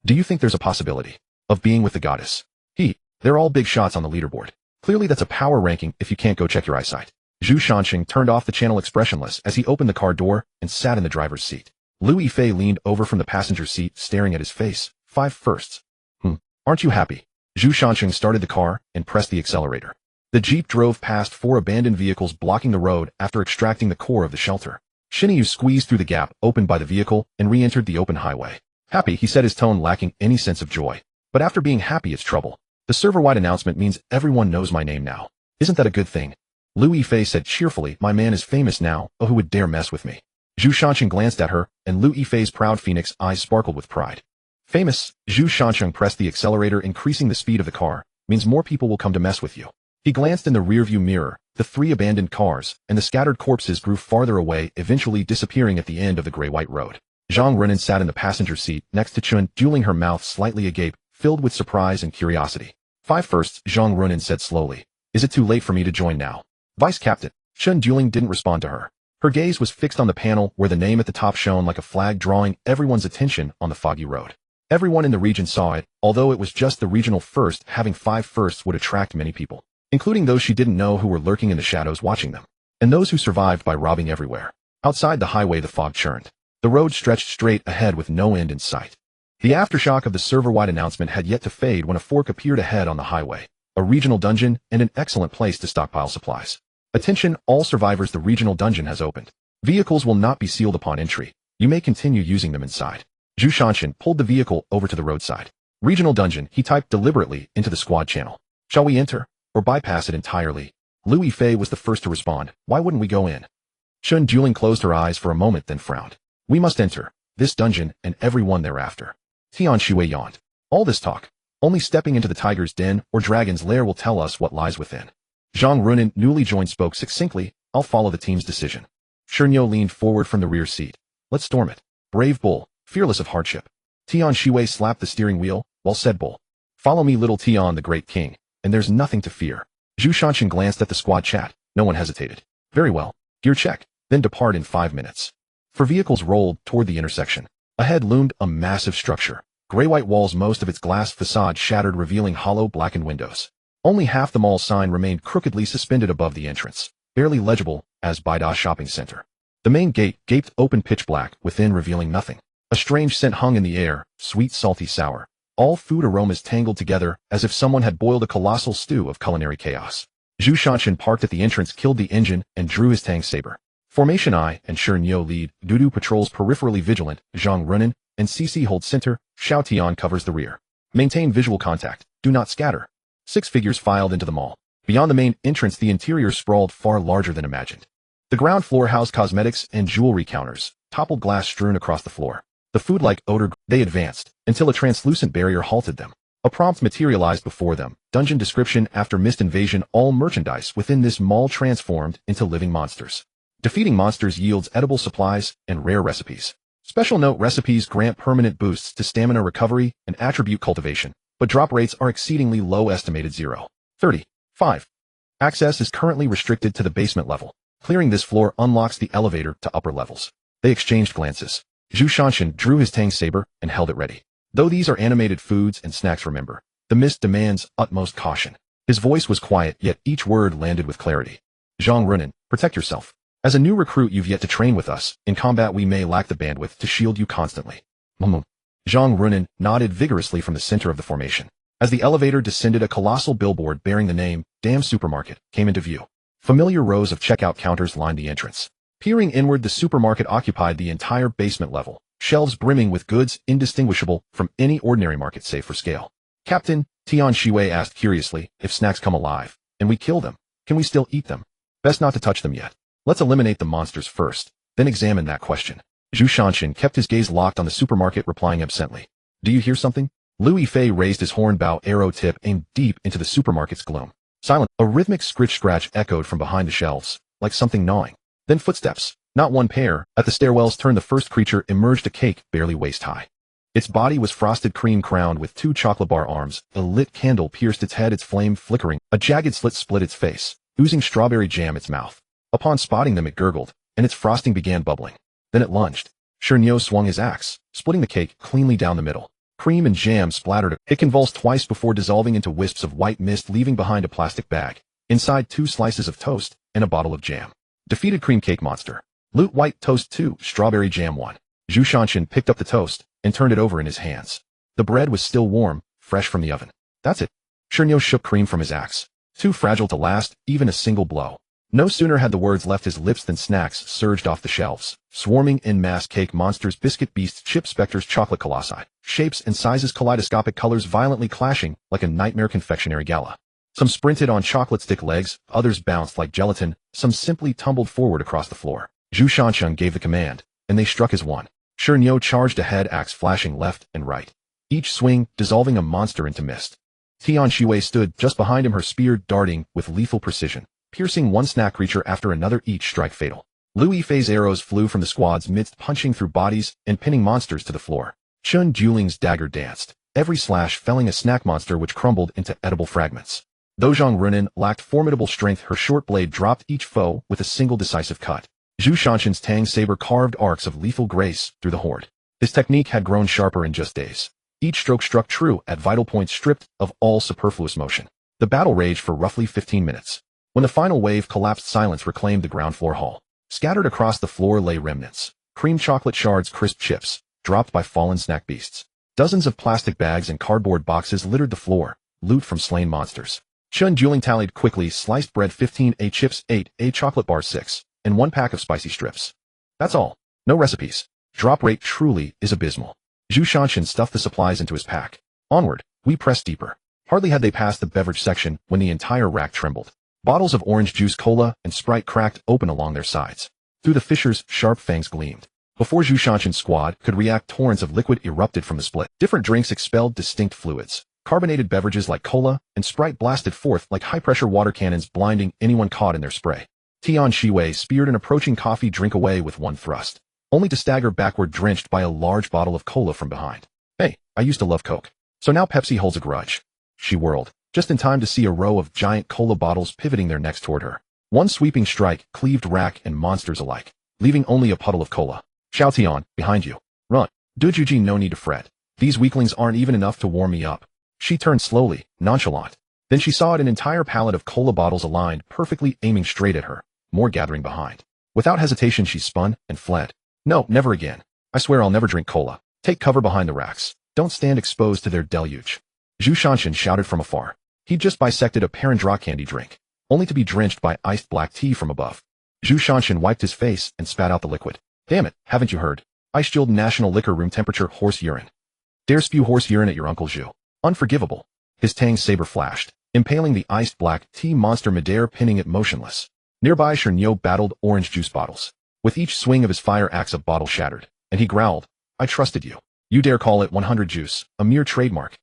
Do you think there's a possibility of being with the goddess? They're all big shots on the leaderboard. Clearly that's a power ranking if you can't go check your eyesight. Zhu Shanqing turned off the channel expressionless as he opened the car door and sat in the driver's seat. Lu Yifei leaned over from the passenger seat, staring at his face. 5 firsts. Aren't you happy? Zhu Shanqing started the car and pressed the accelerator. The jeep drove past 4 abandoned vehicles blocking the road after extracting the core of the shelter. Shinryu squeezed through the gap opened by the vehicle and re-entered the open highway. Happy, he said, his tone lacking any sense of joy. But after being happy, it's trouble. The server-wide announcement means everyone knows my name now. Isn't that a good thing? Lu Yifei said cheerfully, my man is famous now, oh, who would dare mess with me? Zhu Shanqing glanced at her, and Lu Yifei's proud phoenix eyes sparkled with pride. Famous? Zhu Shanqing pressed the accelerator, increasing the speed of the car, means more people will come to mess with you. He glanced in the rearview mirror. The 3 abandoned cars and the scattered corpses grew farther away, eventually disappearing at the end of the gray-white road. Zhang Renan sat in the passenger seat next to Chun, dueling her mouth slightly agape, filled with surprise and curiosity. 5 firsts, Zhang Renan said slowly. Is it too late for me to join now? Vice Captain. Chun Dueling didn't respond to her. Her gaze was fixed on the panel where the name at the top shone like a flag, drawing everyone's attention on the foggy road. Everyone in the region saw it, although it was just the regional first. Having 5 firsts would attract many people, including those she didn't know who were lurking in the shadows watching them, and those who survived by robbing everywhere. Outside the highway, the fog churned. The road stretched straight ahead with no end in sight. The aftershock of the server-wide announcement had yet to fade when a fork appeared ahead on the highway, a regional dungeon and an excellent place to stockpile supplies. Attention, all survivors, the regional dungeon has opened. Vehicles will not be sealed upon entry. You may continue using them inside. Zhu Shanqing pulled the vehicle over to the roadside. Regional dungeon, he typed deliberately into the squad channel. Shall we enter, or bypass it entirely? Lu Yifei was the first to respond. Why wouldn't we go in? Chun Dueling closed her eyes for a moment, then frowned. We must enter this dungeon and everyone thereafter. Tian Shui yawned. All this talk. Only stepping into the tiger's den or dragon's lair will tell us what lies within. Zhang Renan, newly joined, spoke succinctly. I'll follow the team's decision. Shernyo leaned forward from the rear seat. Let's storm it. Brave bull, fearless of hardship. Tian Shui slapped the steering wheel. Well said, bull. Follow me, little Tian, the great king, and there's nothing to fear. Zhu Shanqing glanced at the squad chat. No one hesitated. Very well. Gear check. Then depart in 5 minutes. 4 vehicles rolled toward the intersection. Ahead loomed a massive structure. Gray-white walls, most of its glass facade shattered, revealing hollow, blackened windows. Only half the mall sign remained crookedly suspended above the entrance, barely legible as Baida Shopping Center. The main gate gaped open, pitch black, within revealing nothing. A strange scent hung in the air, sweet, salty, sour. All food aromas tangled together as if someone had boiled a colossal stew of culinary chaos. Zhu Shanqing parked at the entrance, killed the engine, and drew his Tang saber. Formation I and Shernyo lead, Dudu patrols peripherally vigilant, Zhang Renan and CC hold center, Xiao Tian covers the rear. Maintain visual contact, do not scatter. 6 figures filed into the mall. Beyond the main entrance, the interior sprawled far larger than imagined. The ground floor housed cosmetics and jewelry counters, toppled glass strewn across the floor. The food-like odor, they advanced, until a translucent barrier halted them. A prompt materialized before them. Dungeon description: after mist invasion, all merchandise within this mall transformed into living monsters. Defeating monsters yields edible supplies and rare recipes. Special note: recipes grant permanent boosts to stamina recovery and attribute cultivation, but drop rates are exceedingly low, estimated 0.35. Access is currently restricted to the basement level. Clearing this floor unlocks the elevator to upper levels. They exchanged glances. Zhu Shanqing drew his Tang saber and held it ready. Though these are animated foods and snacks, remember, the mist demands utmost caution. His voice was quiet, yet each word landed with clarity. Zhang Renan, protect yourself. As a new recruit, you've yet to train with us. In combat, we may lack the bandwidth to shield you constantly. Zhang Renan nodded vigorously from the center of the formation. As the elevator descended, a colossal billboard bearing the name Damn Supermarket came into view. Familiar rows of checkout counters lined the entrance. Peering inward, the supermarket occupied the entire basement level. shelves brimming with goods indistinguishable from any ordinary market save for scale. Captain, Tian Shiwei asked curiously, if snacks come alive, and we kill them, can we still eat them? Best not to touch them yet. Let's eliminate the monsters first, then examine that question. Zhu Shanshan kept his gaze locked on the supermarket, replying absently. Do you hear something? Lu Yifei raised his horn bow arrow tip aimed deep into the supermarket's gloom. Silent. A rhythmic scritch-scratch echoed from behind the shelves, like something gnawing. Then footsteps, not one pair. At the stairwells turned the first creature emerged, a cake barely waist-high. Its body was frosted cream crowned with 2 chocolate bar arms. A lit candle pierced its head, its flame flickering. A jagged slit split its face, oozing strawberry jam its mouth. Upon spotting them it gurgled, and its frosting began bubbling. Then it lunged. Shernyo swung his axe, splitting the cake cleanly down the middle. Cream and jam splattered. It convulsed twice before dissolving into wisps of white mist, leaving behind a plastic bag. Inside 2 slices of toast and a bottle of jam. Defeated cream cake monster. Loot white toast 2, strawberry jam 1. Zhu Shanshan picked up the toast and turned it over in his hands. The bread was still warm, fresh from the oven. That's it. Shernyo shook cream from his axe. Too fragile to last even a single blow. No sooner had the words left his lips than snacks surged off the shelves, swarming en masse: cake monsters, biscuit beasts, chip specters, chocolate colossi, shapes and sizes, kaleidoscopic colors violently clashing like a nightmare confectionery gala. Some sprinted on chocolate stick legs, others bounced like gelatin, some simply tumbled forward across the floor. Zhu Shanshan gave the command, and they struck as one. Shernyo charged ahead, axe flashing left and right, each swing dissolving a monster into mist. Tian Shiwei stood just behind him, her spear darting with lethal precision, piercing one snack creature after another, each strike fatal. Lu Yifei's arrows flew from the squad's midst, punching through bodies and pinning monsters to the floor. Chun Juling's dagger danced, every slash felling a snack monster which crumbled into edible fragments. Though Zhang Runin lacked formidable strength, her short blade dropped each foe with a single decisive cut. Zhu Shanshan's Tang saber carved arcs of lethal grace through the horde. His technique had grown sharper in just days. Each stroke struck true at vital points, stripped of all superfluous motion. The battle raged for roughly 15 minutes. When the final wave collapsed, silence reclaimed the ground floor hall. Scattered across the floor lay remnants. Cream chocolate shards, crisp chips, dropped by fallen snack beasts. Dozens of plastic bags and cardboard boxes littered the floor, loot from slain monsters. Chun Juling tallied quickly: sliced bread 15, a chips 8, a chocolate bar 6, and 1 pack of spicy strips. That's all. No recipes. Drop rate truly is abysmal. Zhu Shanshan stuffed the supplies into his pack. Onward, we pressed deeper. Hardly had they passed the beverage section when the entire rack trembled. Bottles of orange juice, cola, and Sprite cracked open along their sides. Through the fissures, sharp fangs gleamed. Before Zhu Shanshan's squad could react, torrents of liquid erupted from the split. Different drinks expelled distinct fluids. Carbonated beverages like cola and Sprite blasted forth like high-pressure water cannons, blinding anyone caught in their spray. Tian Shiwei speared an approaching coffee drink away with one thrust, only to stagger backward, drenched by a large bottle of cola from behind. Hey, I used to love Coke. So now Pepsi holds a grudge. She whirled, just in time to see a row of giant cola bottles pivoting their necks toward her. One sweeping strike cleaved rack and monsters alike, leaving only a puddle of cola. Xiao Tian, behind you. Run. Dujuji, no need to fret. These weaklings aren't even enough to warm me up. She turned slowly, nonchalant. Then she saw an entire pallet of cola bottles aligned perfectly, aiming straight at her, more gathering behind. Without hesitation she spun and fled. No, never again. I swear I'll never drink cola. Take cover behind the racks. Don't stand exposed to their deluge. Zhu Shanshan shouted from afar. He'd just bisected a Parandra candy drink, only to be drenched by iced black tea from above. Zhu Shanshan wiped his face and spat out the liquid. Damn it, haven't you heard? Ice-chilled national liquor, room temperature horse urine. Dare spew horse urine at your Uncle Zhu. Unforgivable. His Tang saber flashed, impaling the iced black tea monster midair, pinning it motionless. Nearby, Shernyo battled orange juice bottles. With each swing of his fire axe a bottle shattered, and he growled, I trusted you. You dare call it 100 juice, a mere trademark.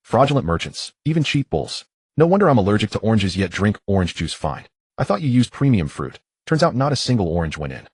Fraudulent merchants, even cheap bulls. No wonder I'm allergic to oranges, yet drink orange juice fine. I thought you used premium fruit. Turns out not a single orange went in.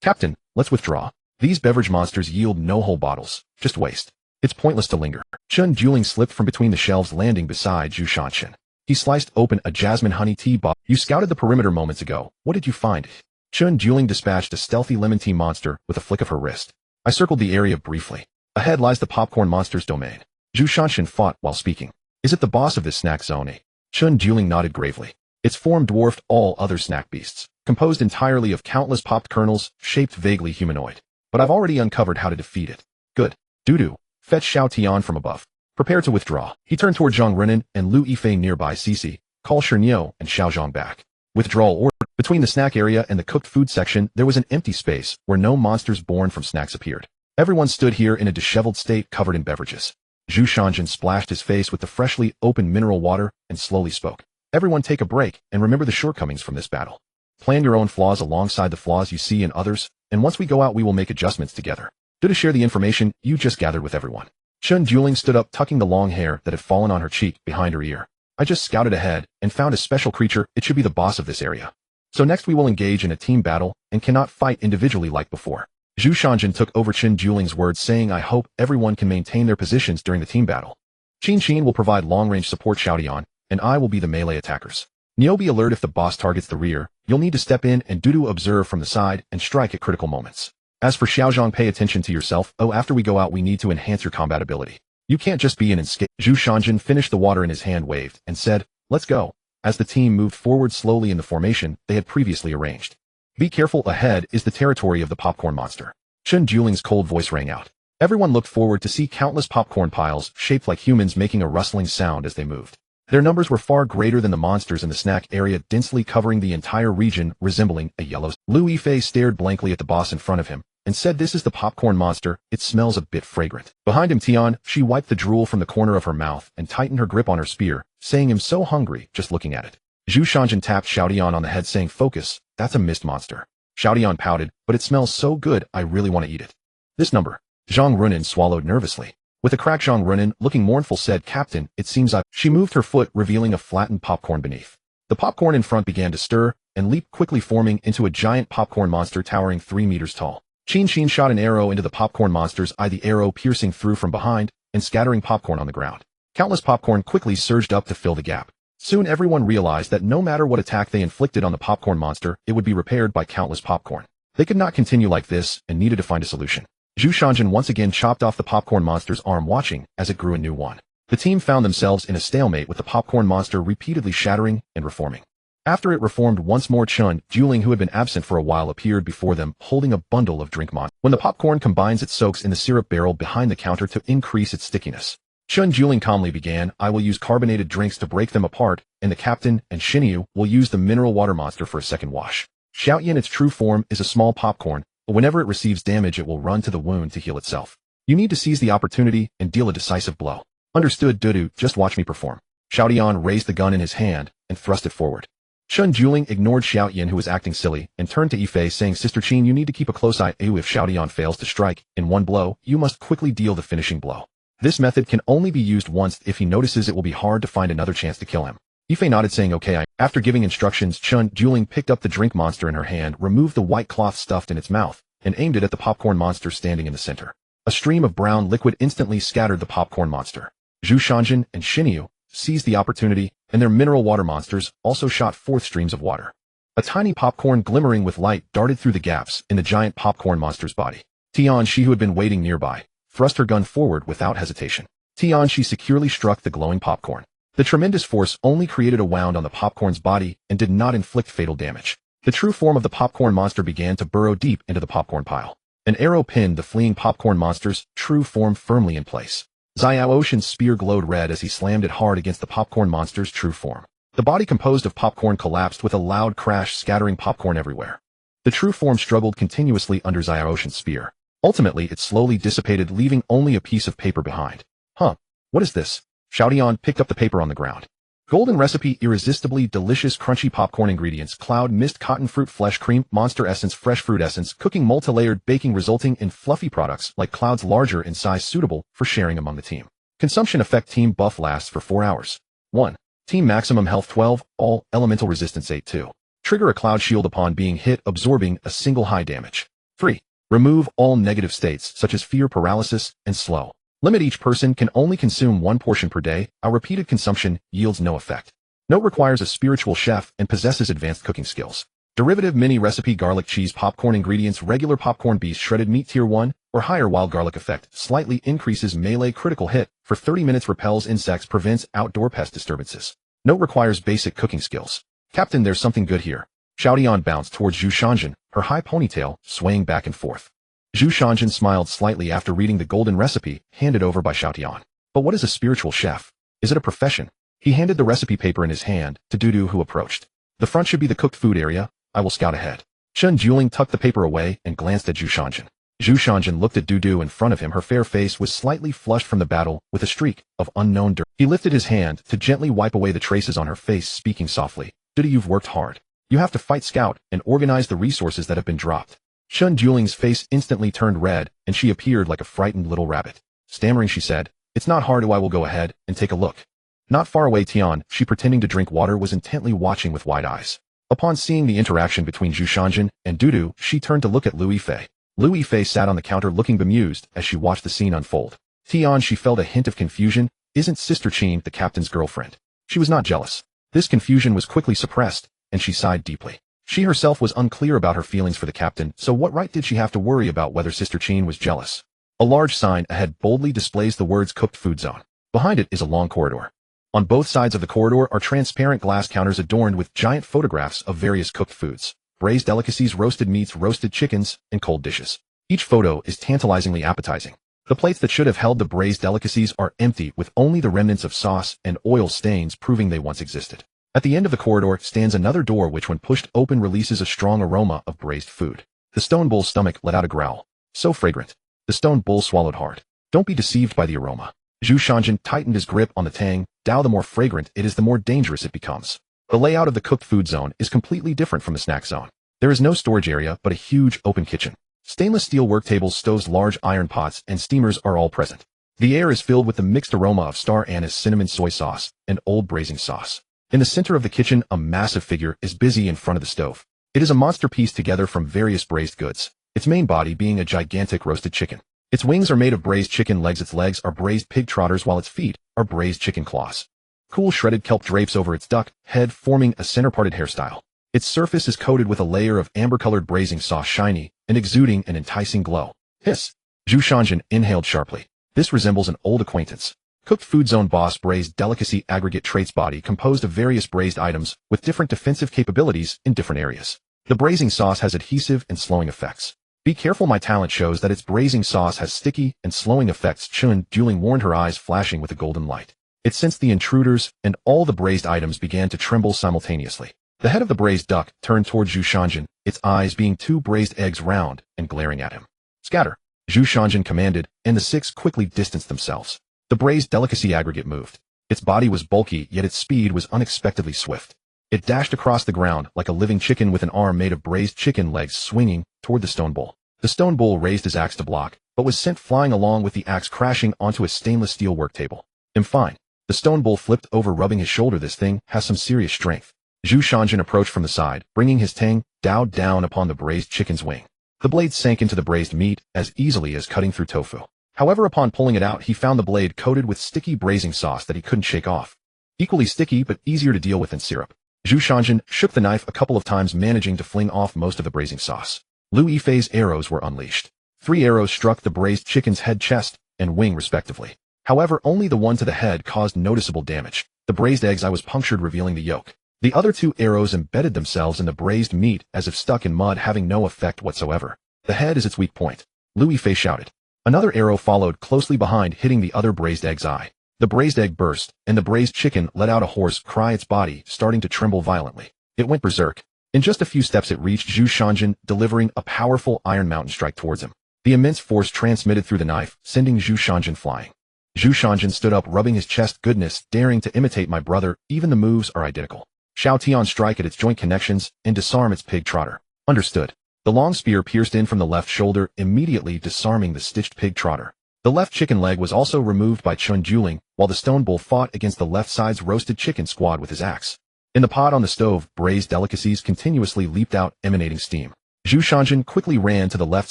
Captain, let's withdraw. These beverage monsters yield no whole bottles, just waste. It's pointless to linger. Chun Juling slipped from between the shelves, landing beside Zhu Shanshan. He sliced open a jasmine honey tea bottle. You scouted the perimeter moments ago. What did you find? Chun Juling dispatched a stealthy lemon tea monster with a flick of her wrist. I circled the area briefly. Ahead lies the popcorn monster's domain. Zhu Shanshan fought while speaking. Is it the boss of this snack zone? Chun Juling nodded gravely. Its form dwarfed all other snack beasts, composed entirely of countless popped kernels, shaped vaguely humanoid. But I've already uncovered how to defeat it. Good. Dudu. Fetch Xiao Tian from above. Prepare to withdraw. He turned toward Zhang Runin and Lu Yifei nearby. Cici, call Shernyo and Xiao Zhang back. Withdrawal order. Between the snack area and the cooked food section, there was an empty space where no monsters born from snacks appeared. Everyone stood here in a disheveled state covered in beverages. Zhu Shanjin splashed his face with the freshly opened mineral water and slowly spoke. Everyone take a break and remember the shortcomings from this battle. Plan your own flaws alongside the flaws you see in others, and once we go out we will make adjustments together. Do to share the information you just gathered with everyone. Chen Juling stood up, tucking the long hair that had fallen on her cheek behind her ear. I just scouted ahead and found a special creature. It should be the boss of this area. So next we will engage in a team battle and cannot fight individually like before. Zhu Shanjin took over Chen Juling's words, saying, I hope everyone can maintain their positions during the team battle. Qin Qin will provide long-range support Xiaotian, and I will be the melee attackers. Neo, be alert if the boss targets the rear. You'll need to step in and Dudu observe from the side and strike at critical moments. As for Xiaozhang, pay attention to yourself. Oh, after we go out we need to enhance your combat ability. You can't just be an escape. Zhu Shanjin finished the water in his hand, waved, and said, let's go. As the team moved forward slowly in the formation they had previously arranged. Be careful, ahead is the territory of the popcorn monster. Chen Juling's cold voice rang out. Everyone looked forward to see countless popcorn piles shaped like humans making a rustling sound as they moved. Their numbers were far greater than the monsters in the snack area, densely covering the entire region, resembling a yellow. Lu Yifei stared blankly at the boss in front of him and said, this is the popcorn monster. It smells a bit fragrant. Behind him, Tian, she wiped the drool from the corner of her mouth and tightened her grip on her spear, saying, I'm so hungry just looking at it. Zhu Shanjin tapped Xiaotian on the head, saying, focus, that's a mist monster. Xiaotian pouted, but it smells so good, I really want to eat it. This number. Zhang Runin swallowed nervously. With a crack, Zhang Runin, looking mournful, said, Captain, it seems She moved her foot, revealing a flattened popcorn beneath. The popcorn in front began to stir and leap, quickly forming into a giant popcorn monster towering 3 meters tall. Qin Qin shot an arrow into the popcorn monster's eye, the arrow piercing through from behind and scattering popcorn on the ground. Countless popcorn quickly surged up to fill the gap. Soon everyone realized that no matter what attack they inflicted on the popcorn monster, it would be repaired by countless popcorn. They could not continue like this and needed to find a solution. Zhu Shanjin once again chopped off the popcorn monster's arm, watching as it grew a new one. The team found themselves in a stalemate, with the popcorn monster repeatedly shattering and reforming. After it reformed once more, Chen Juling, who had been absent for a while, appeared before them, holding a bundle of drink monster. When the popcorn combines, it soaks in the syrup barrel behind the counter to increase its stickiness. Chen Juling calmly began, I will use carbonated drinks to break them apart, and the captain and Xinyu will use the mineral water monster for a second wash. Xiaotian, its true form, is a small popcorn, but whenever it receives damage it will run to the wound to heal itself. You need to seize the opportunity and deal a decisive blow. Understood, Dudu, just watch me perform. Xiaotian raised the gun in his hand and thrust it forward. Chen Juling ignored Xiaotian, who was acting silly, and turned to Yifei, saying, Sister Qin, you need to keep a close eye. If Xiaotian fails to strike in one blow, you must quickly deal the finishing blow. This method can only be used once. If he notices, it will be hard to find another chance to kill him. Yifei nodded, saying, okay. After giving instructions, Chen Juling picked up the drink monster in her hand, removed the white cloth stuffed in its mouth, and aimed it at the popcorn monster standing in the center. A stream of brown liquid instantly scattered the popcorn monster. Zhu Shanjin and Xinyu seized the opportunity, and their mineral water monsters also shot forth streams of water. A tiny popcorn glimmering with light darted through the gaps in the giant popcorn monster's body. Tian, she who had been waiting nearby, thrust her gun forward without hesitation. Tian, she securely struck the glowing popcorn. The tremendous force only created a wound on the popcorn's body and did not inflict fatal damage. The true form of the popcorn monster began to burrow deep into the popcorn pile. An arrow pinned the fleeing popcorn monster's true form firmly in place. Xiao Ocean's spear glowed red as he slammed it hard against the popcorn monster's true form. The body composed of popcorn collapsed with a loud crash, scattering popcorn everywhere. The true form struggled continuously under Xiao Ocean's spear. Ultimately, it slowly dissipated, leaving only a piece of paper behind. Huh, what is this? Xiaotian picked up the paper on the ground. Golden recipe, irresistibly delicious crunchy popcorn ingredients, cloud mist, cotton fruit flesh cream, monster essence, fresh fruit essence, cooking multi-layered baking resulting in fluffy products like clouds, larger in size, suitable for sharing among the team. Consumption effect, team buff lasts for 4 hours. 1. Team maximum health 12, all elemental resistance 8. 2. Trigger a cloud shield upon being hit, absorbing a single high damage. 3. Remove all negative states such as fear, paralysis, and slow. Limit, each person can only consume 1 portion per day. Our repeated consumption yields no effect. Note, requires a spiritual chef and possesses advanced cooking skills. Derivative mini recipe, garlic cheese popcorn ingredients, regular popcorn, beef shredded meat tier 1 or higher, wild garlic effect, slightly increases melee critical hit for 30 minutes, repels insects, prevents outdoor pest disturbances. Note, requires basic cooking skills. Captain, there's something good here. Xiaotian bounced towards Zhu Shanjin, her high ponytail swaying back and forth. Zhu Shanjin smiled slightly after reading the golden recipe handed over by Xiaotian. But what is a spiritual chef? Is it a profession? He handed the recipe paper in his hand to Dudu, who approached. The front should be the cooked food area. I will scout ahead. Chen Juling tucked the paper away and glanced at Zhu Shanjin. Zhu Shanjin looked at Dudu in front of him. Her fair face was slightly flushed from the battle with a streak of unknown dirt. He lifted his hand to gently wipe away the traces on her face, speaking softly. Dudu, you've worked hard. You have to fight Scout and organize the resources that have been dropped. Chun Juling's face instantly turned red, and she appeared like a frightened little rabbit. Stammering, she said, It's not hard. I will go ahead and take a look. Not far away, Tian, she pretending to drink water, was intently watching with wide eyes. Upon seeing the interaction between Zhu Shanjin and Dudu, she turned to look at Lu Yifei. Lu Yifei sat on the counter looking bemused as she watched the scene unfold. Tian, she felt a hint of confusion. Isn't Sister Qin the captain's girlfriend? She was not jealous. This confusion was quickly suppressed, and she sighed deeply. She herself was unclear about her feelings for the captain, so what right did she have to worry about whether Sister Qin was jealous? A large sign ahead boldly displays the words Cooked Food Zone. Behind it is a long corridor. On both sides of the corridor are transparent glass counters adorned with giant photographs of various cooked foods, braised delicacies, roasted meats, roasted chickens, and cold dishes. Each photo is tantalizingly appetizing. The plates that should have held the braised delicacies are empty, with only the remnants of sauce and oil stains proving they once existed. At the end of the corridor stands another door which, when pushed open, releases a strong aroma of braised food. The stone bull's stomach let out a growl. So fragrant. The stone bull swallowed hard. Don't be deceived by the aroma. Zhu Shanjin tightened his grip on the tang. The more fragrant it is, the more dangerous it becomes. The layout of the cooked food zone is completely different from the snack zone. There is no storage area, but a huge open kitchen. Stainless steel work tables, stoves, large iron pots, and steamers are all present. The air is filled with the mixed aroma of star anise, cinnamon, soy sauce, and old braising sauce. In the center of the kitchen, a massive figure is busy in front of the stove. It is a monster pieced together from various braised goods, its main body being a gigantic roasted chicken. Its wings are made of braised chicken legs, its legs are braised pig trotters, while its feet are braised chicken claws. Cool shredded kelp drapes over its duck head, forming a center-parted hairstyle. Its surface is coated with a layer of amber-colored braising sauce, shiny and exuding an enticing glow. Hiss! Zhu Shanjin inhaled sharply. This resembles an old acquaintance. Cooked Food Zone Boss Braised Delicacy Aggregate Traits body composed of various braised items with different defensive capabilities in different areas. The braising sauce has adhesive and slowing effects. Be careful, my talent shows that its braising sauce has sticky and slowing effects. Chun Juling warned, her eyes flashing with a golden light. It sensed the intruders, and all the braised items began to tremble simultaneously. The head of the braised duck turned toward Zhu Shanjin, its eyes being two braised eggs, round and glaring at him. Scatter! Zhu Shanjin commanded, and the six quickly distanced themselves. The braised delicacy aggregate moved. Its body was bulky, yet its speed was unexpectedly swift. It dashed across the ground like a living chicken with an arm made of braised chicken legs swinging toward the stone bull. The stone bull raised his axe to block, but was sent flying along with the axe, crashing onto a stainless steel work table. Fine. The stone bull flipped over, rubbing his shoulder. This thing has some serious strength. Zhu Shanjin approached from the side, bringing his tang dao down upon the braised chicken's wing. The blade sank into the braised meat as easily as cutting through tofu. However, upon pulling it out, he found the blade coated with sticky braising sauce that he couldn't shake off. Equally sticky, but easier to deal with than syrup. Zhu Shanjin shook the knife a couple of times, managing to fling off most of the braising sauce. Lu Yifei's arrows were unleashed. 3 arrows struck the braised chicken's head, chest, and wing respectively. However, only the one to the head caused noticeable damage. The braised eggs was punctured, revealing the yolk. The other 2 arrows embedded themselves in the braised meat as if stuck in mud, having no effect whatsoever. The head is its weak point. Lu Yifei shouted. Another arrow followed closely behind, hitting the other braised egg's eye. The braised egg burst, and the braised chicken let out a hoarse cry, its body starting to tremble violently. It went berserk. In just a few steps it reached Zhu Shanjin, delivering a powerful Iron Mountain strike towards him. The immense force transmitted through the knife, sending Zhu Shanjin flying. Zhu Shanjin stood up, rubbing his chest. Goodness, daring to imitate my brother, even the moves are identical. Shao Tian, strike at its joint connections and disarm its pig trotter. Understood. The long spear pierced in from the left shoulder, immediately disarming the stitched pig trotter. The left chicken leg was also removed by Chun Juling, while the stone bull fought against the left side's roasted chicken squad with his axe. In the pot on the stove, braised delicacies continuously leaped out, emanating steam. Zhu Shanjin quickly ran to the left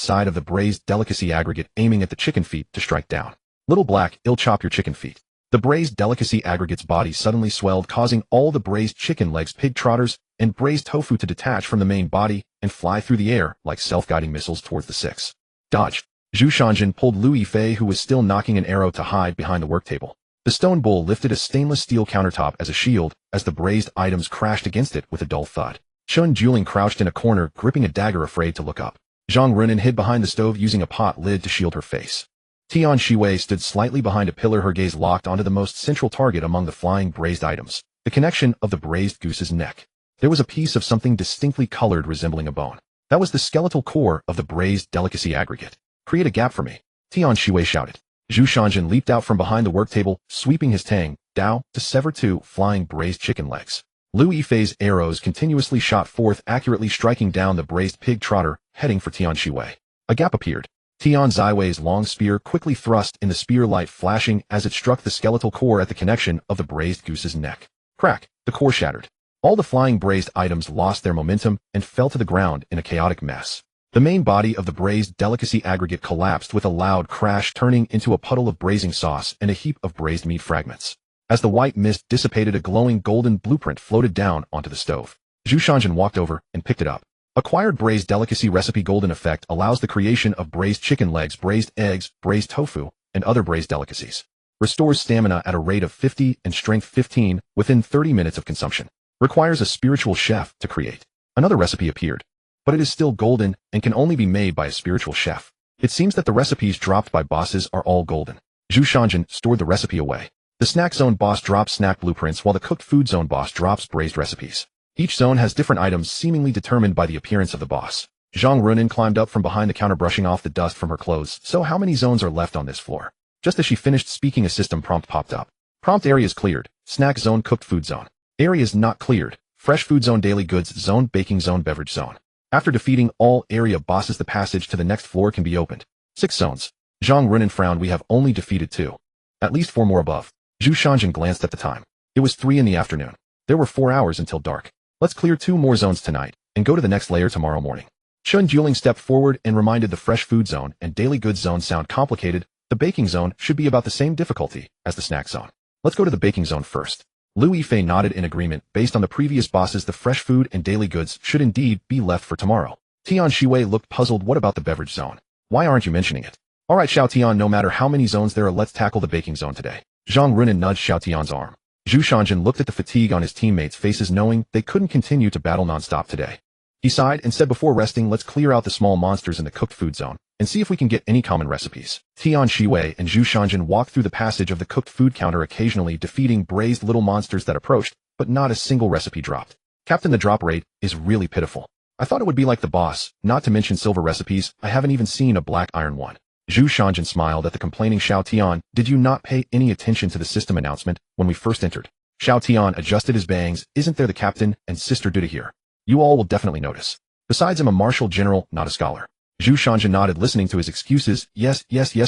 side of the braised delicacy aggregate, aiming at the chicken feet to strike down. Little Black, I'll chop your chicken feet. The braised delicacy aggregate's body suddenly swelled, causing all the braised chicken legs, pig trotters, and braised tofu to detach from the main body and fly through the air like self-guiding missiles towards the 6. Dodge. Zhu Shanjin pulled Lu Yifei, who was still knocking an arrow, to hide behind the work table. The stone bull lifted a stainless steel countertop as a shield as the braised items crashed against it with a dull thud. Chun Juling crouched in a corner, gripping a dagger, afraid to look up. Zhang Runin hid behind the stove, using a pot lid to shield her face. Tian Shiwei stood slightly behind a pillar, her gaze locked onto the most central target among the flying braised items, the connection of the braised goose's neck. There was a piece of something distinctly colored, resembling a bone. That was the skeletal core of the braised delicacy aggregate. Create a gap for me. Tian Shiwei shouted. Zhu Shanjin leaped out from behind the work table, sweeping his tang, dao, to sever 2 flying braised chicken legs. Lu Yifei's arrows continuously shot forth, accurately striking down the braised pig trotter, heading for Tian Shiwei. A gap appeared. Tian Ziwei's long spear quickly thrust in, the spear light flashing as it struck the skeletal core at the connection of the braised goose's neck. Crack! The core shattered. All the flying braised items lost their momentum and fell to the ground in a chaotic mess. The main body of the braised delicacy aggregate collapsed with a loud crash, turning into a puddle of braising sauce and a heap of braised meat fragments. As the white mist dissipated, a glowing golden blueprint floated down onto the stove. Zhu Shanjin walked over and picked it up. Acquired braised delicacy recipe golden effect allows the creation of braised chicken legs, braised eggs, braised tofu, and other braised delicacies. Restores stamina at a rate of 50 and strength 15 within 30 minutes of consumption. Requires a spiritual chef to create. Another recipe appeared, but it is still golden and can only be made by a spiritual chef. It seems that the recipes dropped by bosses are all golden. Zhu Shanjin stored the recipe away. The snack zone boss drops snack blueprints while the cooked food zone boss drops braised recipes. Each zone has different items seemingly determined by the appearance of the boss. Zhang Runin climbed up from behind the counter, brushing off the dust from her clothes. So how many zones are left on this floor? Just as she finished speaking, a system prompt popped up. Prompt: areas cleared. Snack zone, cooked food zone. Areas not cleared. Fresh food zone, daily goods zone, baking zone, beverage zone. After defeating all area bosses, the passage to the next floor can be opened. 6 zones. Zhang Runin frowned. We have only defeated 2. At least 4 more above. Zhu Shanjin glanced at the time. It was 3 in the afternoon. There were 4 hours until dark. Let's clear 2 more zones tonight, and go to the next layer tomorrow morning. Chun Juling stepped forward and reminded the fresh food zone and daily goods zone sound complicated. The baking zone should be about the same difficulty as the snack zone. Let's go to the baking zone first. Lu Yifei nodded in agreement. Based on the previous bosses, the fresh food and daily goods should indeed be left for tomorrow. Tian Shiwei looked puzzled. What about the beverage zone? Why aren't you mentioning it? Alright Xiao Tian, no matter how many zones there are, let's tackle the baking zone today. Zhang Runin nudged Xiao Tian's arm. Zhu Shanjin looked at the fatigue on his teammates' faces, knowing they couldn't continue to battle non-stop today. He sighed and said, before resting, let's clear out the small monsters in the cooked food zone and see if we can get any common recipes. Tian Shiwei and Zhu Shanjin walked through the passage of the cooked food counter, occasionally defeating braised little monsters that approached, but not a single recipe dropped. Captain, the drop rate is really pitiful. I thought it would be like the boss, not to mention silver recipes. I haven't even seen a black iron one. Zhu Shanjin smiled at the complaining Xiao Tian. Did you not pay any attention to the system announcement when we first entered? Xiao Tian adjusted his bangs. Isn't there the captain and sister duty here? You all will definitely notice. Besides, I'm a martial general, not a scholar. Zhu Shanjin nodded, listening to his excuses. Yes,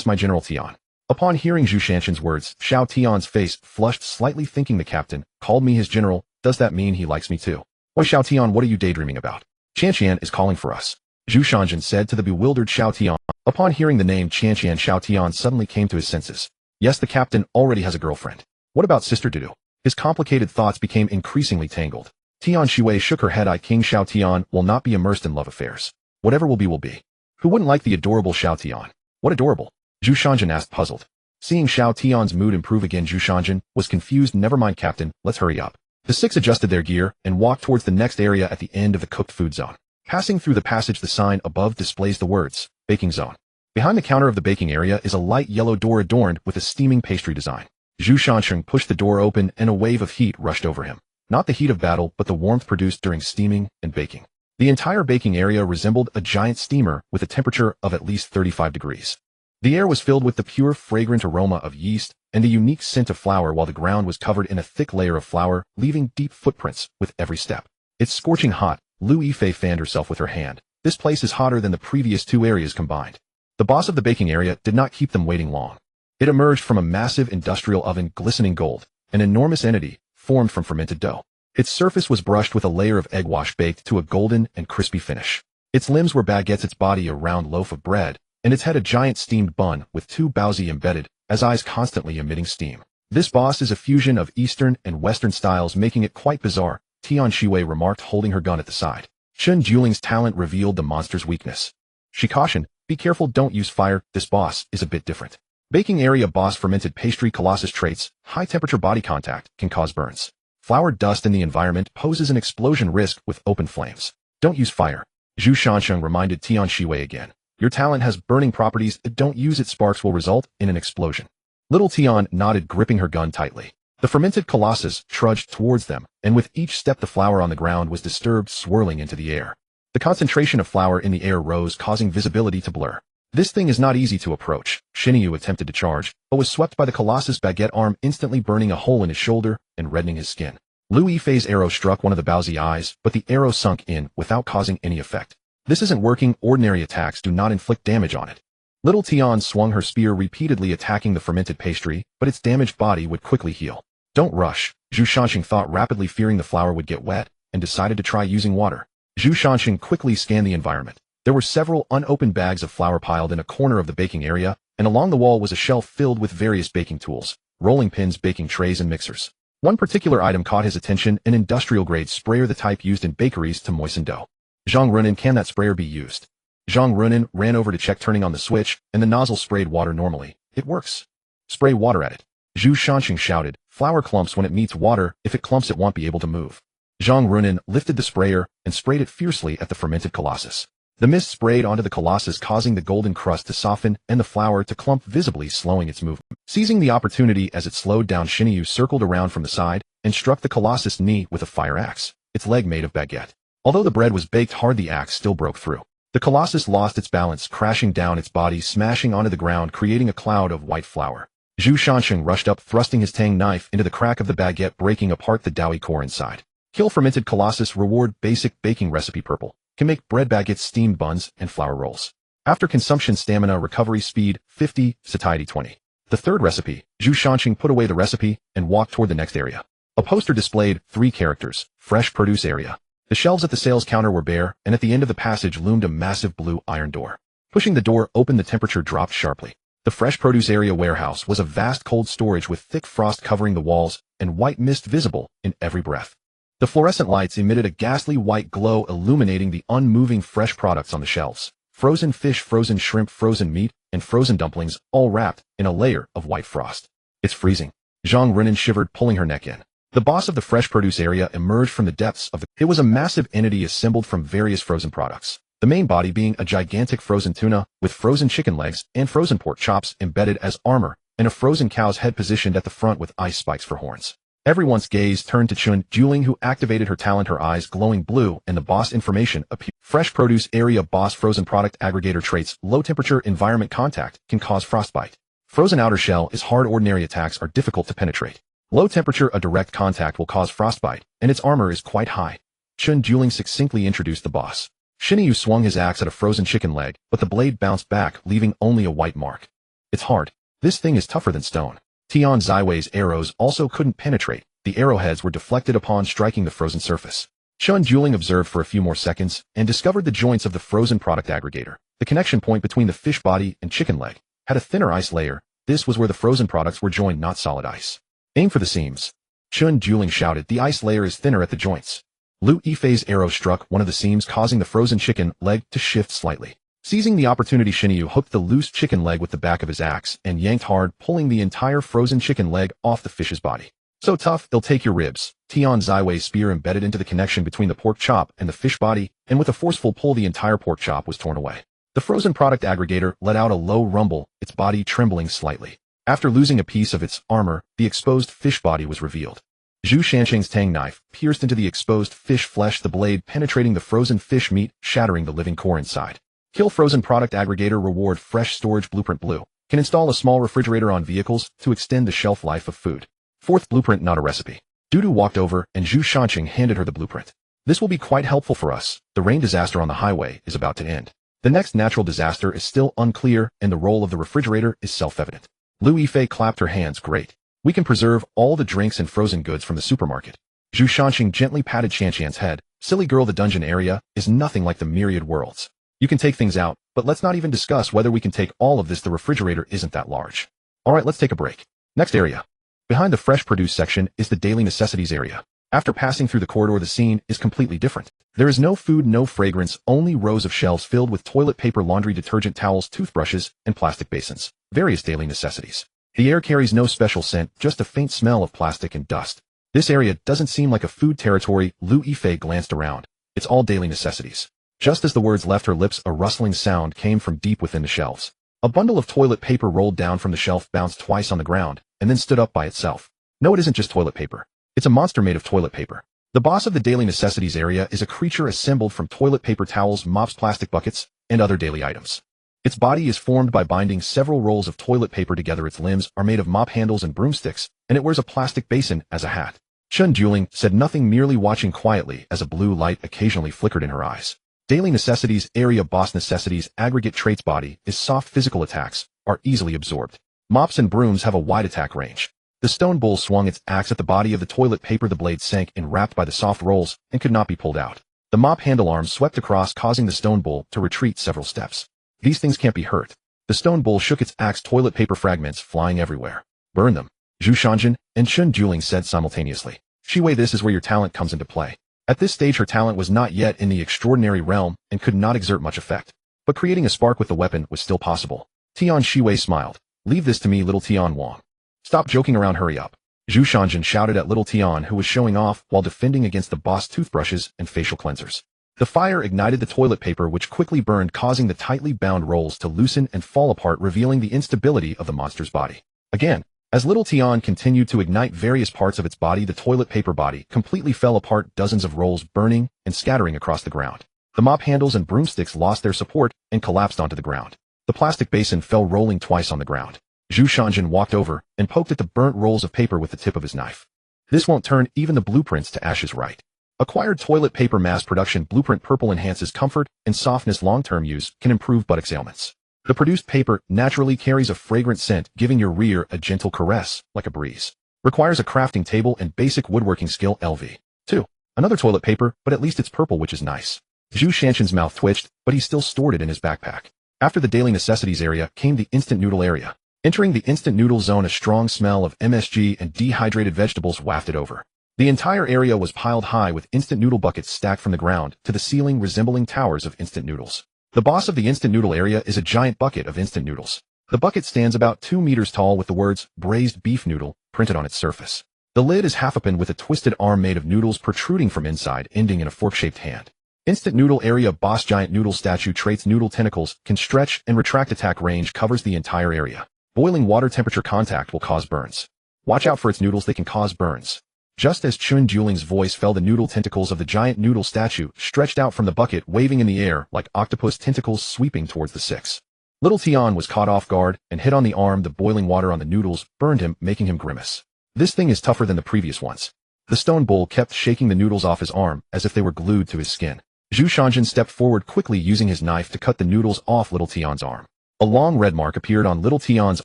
my General Tian. Upon hearing Zhu Shanjin's words, Xiao Tian's face flushed slightly, thinking the captain called me his general. Does that mean he likes me too? Why, Xiao Tian, what are you daydreaming about? Qianqian is calling for us. Zhu Shanjin said to the bewildered Xiao Tian. Upon hearing the name Qianqian, Xiao Tian suddenly came to his senses. Yes, the captain already has a girlfriend. What about Sister Dudu? His complicated thoughts became increasingly tangled. Tian Shiwei shook her head. King Xiao Tian will not be immersed in love affairs. Whatever will be will be. Who wouldn't like the adorable Xiao Tian? What adorable? Zhu Shanjin asked, puzzled. Seeing Xiao Tian's mood improve again, Zhu Shanjin was confused. Never mind, captain, let's hurry up. The 6 adjusted their gear and walked towards the next area at the end of the cooked food zone. Passing through the passage, the sign above displays the words, baking zone. Behind the counter of the baking area is a light yellow door adorned with a steaming pastry design. Zhu Shanjin pushed the door open and a wave of heat rushed over him. Not the heat of battle, but the warmth produced during steaming and baking. The entire baking area resembled a giant steamer with a temperature of at least 35 degrees. The air was filled with the pure, fragrant aroma of yeast and the unique scent of flour, while the ground was covered in a thick layer of flour, leaving deep footprints with every step. It's scorching hot. Lu Yifei fanned herself with her hand. This place is hotter than the previous 2 areas combined. The boss of the baking area did not keep them waiting long. It emerged from a massive industrial oven, glistening gold, an enormous entity formed from fermented dough. Its surface was brushed with a layer of egg wash baked to a golden and crispy finish. Its limbs were baguettes, its body a round loaf of bread, and its head a giant steamed bun with 2 baozi embedded, as eyes constantly emitting steam. This boss is a fusion of Eastern and Western styles, making it quite bizarre, Tian Shiwei remarked, holding her gun at the side. Chun Juling's talent revealed the monster's weakness. She cautioned, be careful, don't use fire, this boss is a bit different. Baking area boss, fermented pastry colossus traits, high temperature body contact can cause burns. Flour dust in the environment poses an explosion risk with open flames. Don't use fire. Zhu Shansheng reminded Tian Shiwei again. Your talent has burning properties, don't use it, sparks will result in an explosion. Little Tian nodded, gripping her gun tightly. The fermented colossus trudged towards them, and with each step the flour on the ground was disturbed, swirling into the air. The concentration of flour in the air rose, causing visibility to blur. This thing is not easy to approach. Shinryu attempted to charge, but was swept by the Colossus' baguette arm, instantly burning a hole in his shoulder and reddening his skin. Lu Yifei's arrow struck one of the Baozi eyes, but the arrow sunk in without causing any effect. This isn't working. Ordinary attacks do not inflict damage on it. Little Tian swung her spear repeatedly, attacking the fermented pastry, but its damaged body would quickly heal. Don't rush, Zhu Shanxing thought rapidly, fearing the flour would get wet, and decided to try using water. Zhu Shanxing quickly scanned the environment. There were several unopened bags of flour piled in a corner of the baking area, and along the wall was a shelf filled with various baking tools, rolling pins, baking trays, and mixers. One particular item caught his attention, an industrial-grade sprayer, the type used in bakeries to moisten dough. Zhang Runin, can that sprayer be used? Zhang Runin ran over to check, turning on the switch, and the nozzle sprayed water normally. It works. Spray water at it. Zhu Shanxing shouted. Flour clumps when it meets water. If it clumps, it won't be able to move. Zhang Runin lifted the sprayer and sprayed it fiercely at the fermented colossus. The mist sprayed onto the colossus, causing the golden crust to soften and the flour to clump, visibly slowing its movement. Seizing the opportunity as it slowed down, Shinryu circled around from the side and struck the colossus' knee with a fire axe, its leg made of baguette. Although the bread was baked hard, the axe still broke through. The colossus lost its balance, crashing down, its body smashing onto the ground, creating a cloud of white flour. Zhu Shanxing rushed up, thrusting his tang knife into the crack of the baguette, breaking apart the doughy core inside. Kill fermented colossus. Reward basic baking recipe purple. Can make bread baguettes, steamed buns, and flour rolls. After consumption, stamina recovery speed 50, satiety 20. The third recipe. Zhu Shanxing put away the recipe and walked toward the next area. A poster displayed 3 characters. Fresh produce area. The shelves at the sales counter were bare, and at the end of the passage loomed a massive blue iron door. Pushing the door open, the temperature dropped sharply. The fresh produce area warehouse was a vast cold storage with thick frost covering the walls and white mist visible in every breath. The fluorescent lights emitted a ghastly white glow, illuminating the unmoving fresh products on the shelves. Frozen fish, frozen shrimp, frozen meat, and frozen dumplings, all wrapped in a layer of white frost. It's freezing. Zhang Runin shivered, pulling her neck in. The boss of the fresh produce area emerged from the depths of it was a massive entity assembled from various frozen products. The main body being a gigantic frozen tuna with frozen chicken legs and frozen pork chops embedded as armor, and a frozen cow's head positioned at the front with ice spikes for horns. Everyone's gaze turned to Chun Juling, who activated her talent, her eyes glowing blue, and the boss information appeared. Fresh produce area boss. Frozen product aggregator traits. Low temperature environment contact can cause frostbite. Frozen outer shell is hard. Ordinary attacks are difficult to penetrate. Low temperature, a direct contact will cause frostbite, and its armor is quite high. Chun Juling succinctly introduced the boss. Shinryu swung his axe at a frozen chicken leg, but the blade bounced back, leaving only a white mark. It's hard. This thing is tougher than stone. Tian Ziwei's arrows also couldn't penetrate. The arrowheads were deflected upon striking the frozen surface. Chun Juling observed for a few more seconds and discovered the joints of the frozen product aggregator. The connection point between the fish body and chicken leg had a thinner ice layer. This was where the frozen products were joined, not solid ice. Aim for the seams. Chun Juling shouted. The ice layer is thinner at the joints. Lu Yifei's arrow struck one of the seams, causing the frozen chicken leg to shift slightly. Seizing the opportunity, Shinryu hooked the loose chicken leg with the back of his axe and yanked hard, pulling the entire frozen chicken leg off the fish's body. So tough, it'll take your ribs. Tian Ziwei's spear embedded into the connection between the pork chop and the fish body, and with a forceful pull, the entire pork chop was torn away. The frozen product aggregator let out a low rumble, its body trembling slightly. After losing a piece of its armor, the exposed fish body was revealed. Zhu Shanxing's tang knife pierced into the exposed fish flesh, the blade penetrating the frozen fish meat, shattering the living core inside. Kill frozen product aggregator. Reward fresh storage blueprint blue. Can install a small refrigerator on vehicles to extend the shelf life of food. Fourth blueprint, not a recipe. Dudu walked over and Zhu Shanxing handed her the blueprint. This will be quite helpful for us. The rain disaster on the highway is about to end. The next natural disaster is still unclear, and the role of the refrigerator is self-evident. Lu Yifei clapped her hands. Great. We can preserve all the drinks and frozen goods from the supermarket. Zhu Shanxing gently patted Qianqian's head. Silly girl, the dungeon area is nothing like the myriad worlds. You can take things out, but let's not even discuss whether we can take all of this. The refrigerator isn't that large. Alright, let's take a break. Next area. Behind the fresh produce section is the daily necessities area. After passing through the corridor, the scene is completely different. There is no food, no fragrance, only rows of shelves filled with toilet paper, laundry detergent, towels, toothbrushes, and plastic basins. Various daily necessities. The air carries no special scent, just a faint smell of plastic and dust. This area doesn't seem like a food territory. Lu Yifei glanced around. It's all daily necessities. Just as the words left her lips, a rustling sound came from deep within the shelves. A bundle of toilet paper rolled down from the shelf, bounced twice on the ground, and then stood up by itself. No, it isn't just toilet paper. It's a monster made of toilet paper. The boss of the daily necessities area is a creature assembled from toilet paper, towels, mops, plastic buckets, and other daily items. Its body is formed by binding several rolls of toilet paper together. Its limbs are made of mop handles and broomsticks, and it wears a plastic basin as a hat. Chun Juling said nothing, merely watching quietly as a blue light occasionally flickered in her eyes. Daily necessities area boss necessities aggregate traits body is soft physical attacks are easily absorbed. Mops and brooms have a wide attack range. The stone bull swung its axe at the body of the toilet paper. The blade sank and wrapped by the soft rolls and could not be pulled out. The mop handle arm swept across, causing the stone bull to retreat several steps. These things can't be hurt. The stone bull shook its axe, toilet paper fragments flying everywhere. Burn them, Zhu Shanjin and Chun Juling said simultaneously. Shiwei, this is where your talent comes into play. At this stage her talent was not yet in the extraordinary realm and could not exert much effect. But creating a spark with the weapon was still possible. Tian Shiwei smiled. Leave this to me, little Tian Wang. Stop joking around, hurry up. Zhu Shanjin shouted at little Tian, who was showing off while defending against the boss toothbrushes and facial cleansers. The fire ignited the toilet paper, which quickly burned, causing the tightly bound rolls to loosen and fall apart, revealing the instability of the monster's body. Again, as little Tian continued to ignite various parts of its body, the toilet paper body completely fell apart, dozens of rolls burning and scattering across the ground. The mop handles and broomsticks lost their support and collapsed onto the ground. The plastic basin fell rolling twice on the ground. Zhu Shanjin walked over and poked at the burnt rolls of paper with the tip of his knife. This won't turn even the blueprints to ashes, right? Acquired toilet paper mass production blueprint purple enhances comfort and softness. Long-term use can improve buttocks ailments. The produced paper naturally carries a fragrant scent, giving your rear a gentle caress, like a breeze. Requires a crafting table and basic woodworking skill. LV. 2. Another toilet paper, but at least it's purple, which is nice. Zhu Shanshin's mouth twitched, but he still stored it in his backpack. After the daily necessities area came the instant noodle area. Entering the instant noodle zone, a strong smell of MSG and dehydrated vegetables wafted over. The entire area was piled high with instant noodle buckets stacked from the ground to the ceiling, resembling towers of instant noodles. The boss of the instant noodle area is a giant bucket of instant noodles. The bucket stands about 2 meters tall with the words braised beef noodle printed on its surface. The lid is half open with a twisted arm made of noodles protruding from inside, ending in a fork-shaped hand. Instant noodle area boss giant noodle statue traits noodle tentacles can stretch and retract. Attack range covers the entire area. Boiling water temperature contact will cause burns. Watch out for its noodles, they can cause burns. Just as Chun Juling's voice fell, the noodle tentacles of the giant noodle statue stretched out from the bucket, waving in the air like octopus tentacles sweeping towards the six. Little Tian was caught off guard and hit on the arm. The boiling water on the noodles burned him, making him grimace. This thing is tougher than the previous ones. The stone bull kept shaking the noodles off his arm as if they were glued to his skin. Zhu Shanjin stepped forward quickly, using his knife to cut the noodles off little Tian's arm. A long red mark appeared on little Tian's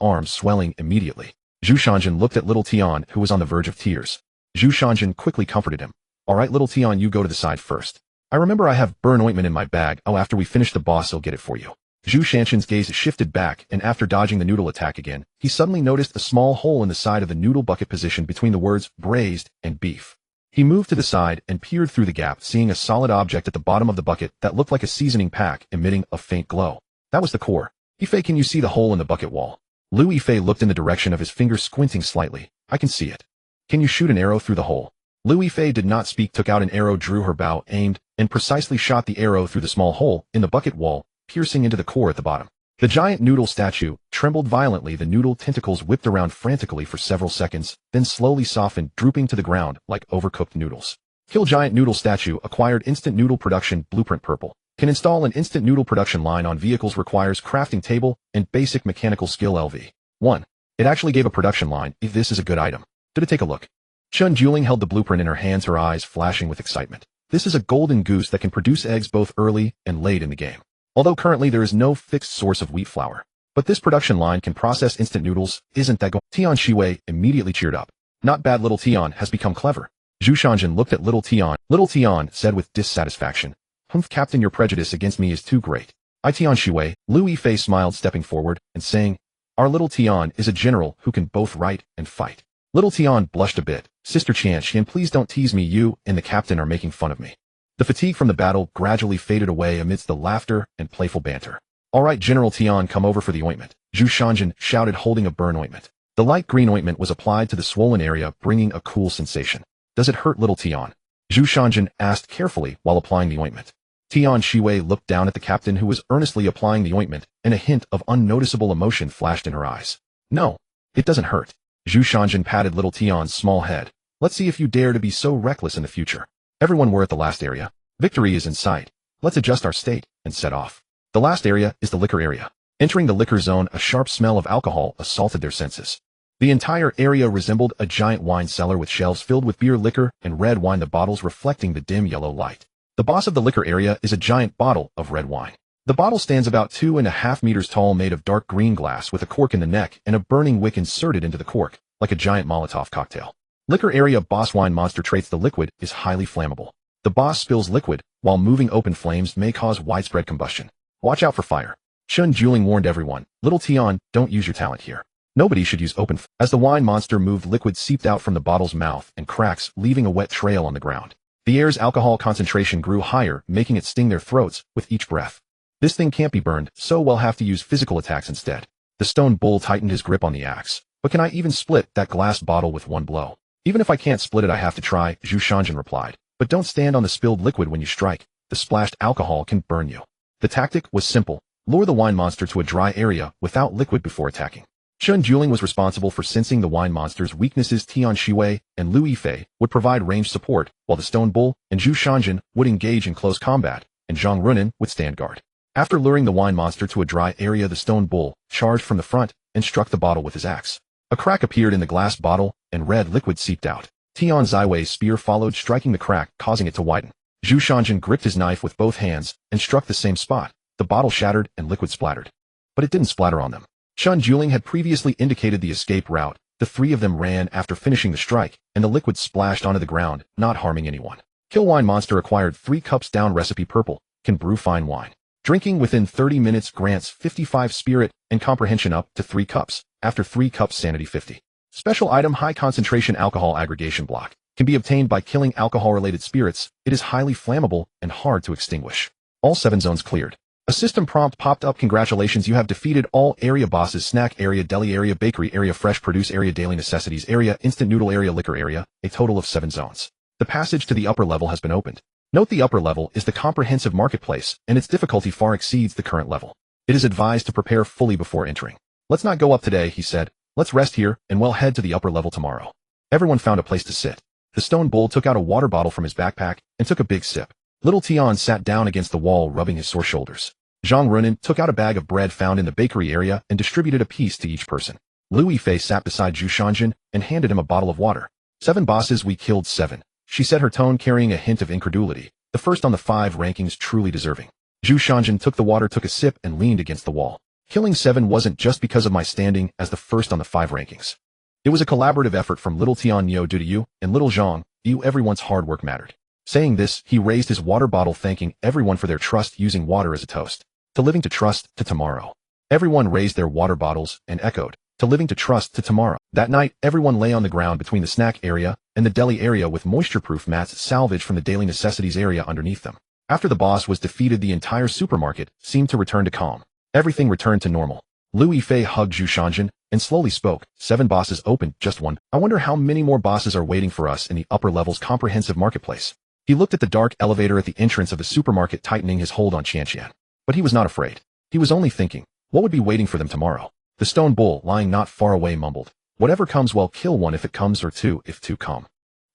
arm, swelling immediately. Zhu Shanjin looked at little Tian, who was on the verge of tears. Zhu Shanjin quickly comforted him. All right, little Tian, you go to the side first. I remember I have burn ointment in my bag. Oh, after we finish the boss, I'll get it for you. Zhu Shanjin's gaze shifted back, and after dodging the noodle attack again, he suddenly noticed a small hole in the side of the noodle bucket positioned between the words braised and beef. He moved to the side and peered through the gap, seeing a solid object at the bottom of the bucket that looked like a seasoning pack emitting a faint glow. That was the core. Yifei, can you see the hole in the bucket wall? Lu Yifei looked in the direction of his finger, squinting slightly. I can see it. Can you shoot an arrow through the hole? Lu Yifei did not speak, took out an arrow, drew her bow, aimed, and precisely shot the arrow through the small hole in the bucket wall, piercing into the core at the bottom. The giant noodle statue trembled violently. The noodle tentacles whipped around frantically for several seconds, then slowly softened, drooping to the ground like overcooked noodles. Kill giant noodle statue. Acquired instant noodle production blueprint purple. Can install an instant noodle production line on vehicles. Requires crafting table and basic mechanical skill. LV. 1. It actually gave a production line. If this is a good item. Did it take a look? Chun Juling held the blueprint in her hands, her eyes flashing with excitement. This is a golden goose that can produce eggs both early and late in the game. Although currently there is no fixed source of wheat flour. But this production line can process instant noodles. Isn't that go? Tian Shiwei immediately cheered up. Not bad, little Tian has become clever. Zhu Shanjin looked at little Tian. Little Tian said with dissatisfaction. Humph, Captain, your prejudice against me is too great. Tian Shiwei. Lu Yifei smiled, stepping forward and saying, our little Tian is a general who can both write and fight. Little Tian blushed a bit. Sister Qian, please don't tease me. You and the captain are making fun of me. The fatigue from the battle gradually faded away amidst the laughter and playful banter. All right, General Tian, come over for the ointment. Zhu Shanjin shouted, holding a burn ointment. The light green ointment was applied to the swollen area, bringing a cool sensation. Does it hurt, little Tian? Zhu Shanjin asked carefully while applying the ointment. Tian Shiwei looked down at the captain, who was earnestly applying the ointment, and a hint of unnoticeable emotion flashed in her eyes. No, it doesn't hurt. Zhu Shanjin patted little Tian's small head. Let's see if you dare to be so reckless in the future. Everyone, we're at the last area. Victory is in sight. Let's adjust our state and set off. The last area is the liquor area. Entering the liquor zone, a sharp smell of alcohol assaulted their senses. The entire area resembled a giant wine cellar with shelves filled with beer, liquor, and red wine, the bottles reflecting the dim yellow light. The boss of the liquor area is a giant bottle of red wine. The bottle stands about 2.5 meters tall, made of dark green glass with a cork in the neck and a burning wick inserted into the cork, like a giant Molotov cocktail. Liquor area boss wine monster traits: the liquid is highly flammable. The boss spills liquid, while moving open flames may cause widespread combustion. Watch out for fire. Chun Juling warned everyone, "Little Tian, don't use your talent here. Nobody should use open fire." As the wine monster moved, liquid seeped out from the bottle's mouth and cracks, leaving a wet trail on the ground. The air's alcohol concentration grew higher, making it sting their throats with each breath. "This thing can't be burned, so we'll have to use physical attacks instead." The stone bull tightened his grip on the axe. "But can I even split that glass bottle with one blow?" "Even if I can't split it, I have to try," Zhu Shanjin replied. "But don't stand on the spilled liquid when you strike. The splashed alcohol can burn you." The tactic was simple: lure the wine monster to a dry area without liquid before attacking. Chun Juling was responsible for sensing the wine monster's weaknesses. Tian Shiwei and Lu Yifei would provide ranged support, while the stone bull and Zhu Shanjin would engage in close combat, and Zhang Runin would stand guard. After luring the wine monster to a dry area, the stone bull charged from the front and struck the bottle with his axe. A crack appeared in the glass bottle, and red liquid seeped out. Tian Ziwei's spear followed, striking the crack, causing it to widen. Zhu Shanjin gripped his knife with both hands and struck the same spot. The bottle shattered and liquid splattered. But it didn't splatter on them. Chun Juling had previously indicated the escape route. The three of them ran after finishing the strike, and the liquid splashed onto the ground, not harming anyone. Kill wine monster acquired 3 cups down. Recipe: purple, can brew fine wine. Drinking within 30 minutes grants 55 spirit and comprehension up to 3 cups. After 3 cups, sanity 50. Special item: high concentration alcohol aggregation block. Can be obtained by killing alcohol-related spirits. It is highly flammable and hard to extinguish. All 7 zones cleared. A system prompt popped up. Congratulations, you have defeated all area bosses: snack area, deli area, bakery area, fresh produce area, daily necessities area, instant noodle area, liquor area, a total of 7 zones. The passage to the upper level has been opened. Note the upper level is the comprehensive marketplace, and its difficulty far exceeds the current level. It is advised to prepare fully before entering. "Let's not go up today," he said. "Let's rest here, and we'll head to the upper level tomorrow." Everyone found a place to sit. The stone bull took out a water bottle from his backpack and took a big sip. Little Tian sat down against the wall, rubbing his sore shoulders. Zhang Runin took out a bag of bread found in the bakery area and distributed a piece to each person. Lu Yifei sat beside Zhu Shanjin and handed him a bottle of water. 7 bosses, we killed 7. She said, her tone carrying a hint of incredulity. The first on the 5 rankings, truly deserving. Zhu Shanjin took the water, took a sip, and leaned against the wall. Killing 7 wasn't just because of my standing as the first on the 5 rankings. It was a collaborative effort from Little Tian Nyo due to you, and Little Zhang, you. Everyone's hard work mattered. Saying this, he raised his water bottle, thanking everyone for their trust, using water as a toast. To living, to trust, to tomorrow. Everyone raised their water bottles and echoed, to living, to trust, to tomorrow. That night, everyone lay on the ground between the snack area and the deli area with moisture-proof mats salvaged from the daily necessities area underneath them. After the boss was defeated, the entire supermarket seemed to return to calm. Everything returned to normal. Lu Yifei hugged Zhu Shanjin and slowly spoke. 7 bosses opened, just 1. I wonder how many more bosses are waiting for us in the upper levels comprehensive marketplace. He looked at the dark elevator at the entrance of the supermarket, tightening his hold on Qianqian. But he was not afraid. He was only thinking, what would be waiting for them tomorrow? The stone bull, lying not far away, mumbled, whatever comes, well, kill 1 if it comes, or 2 if 2 come.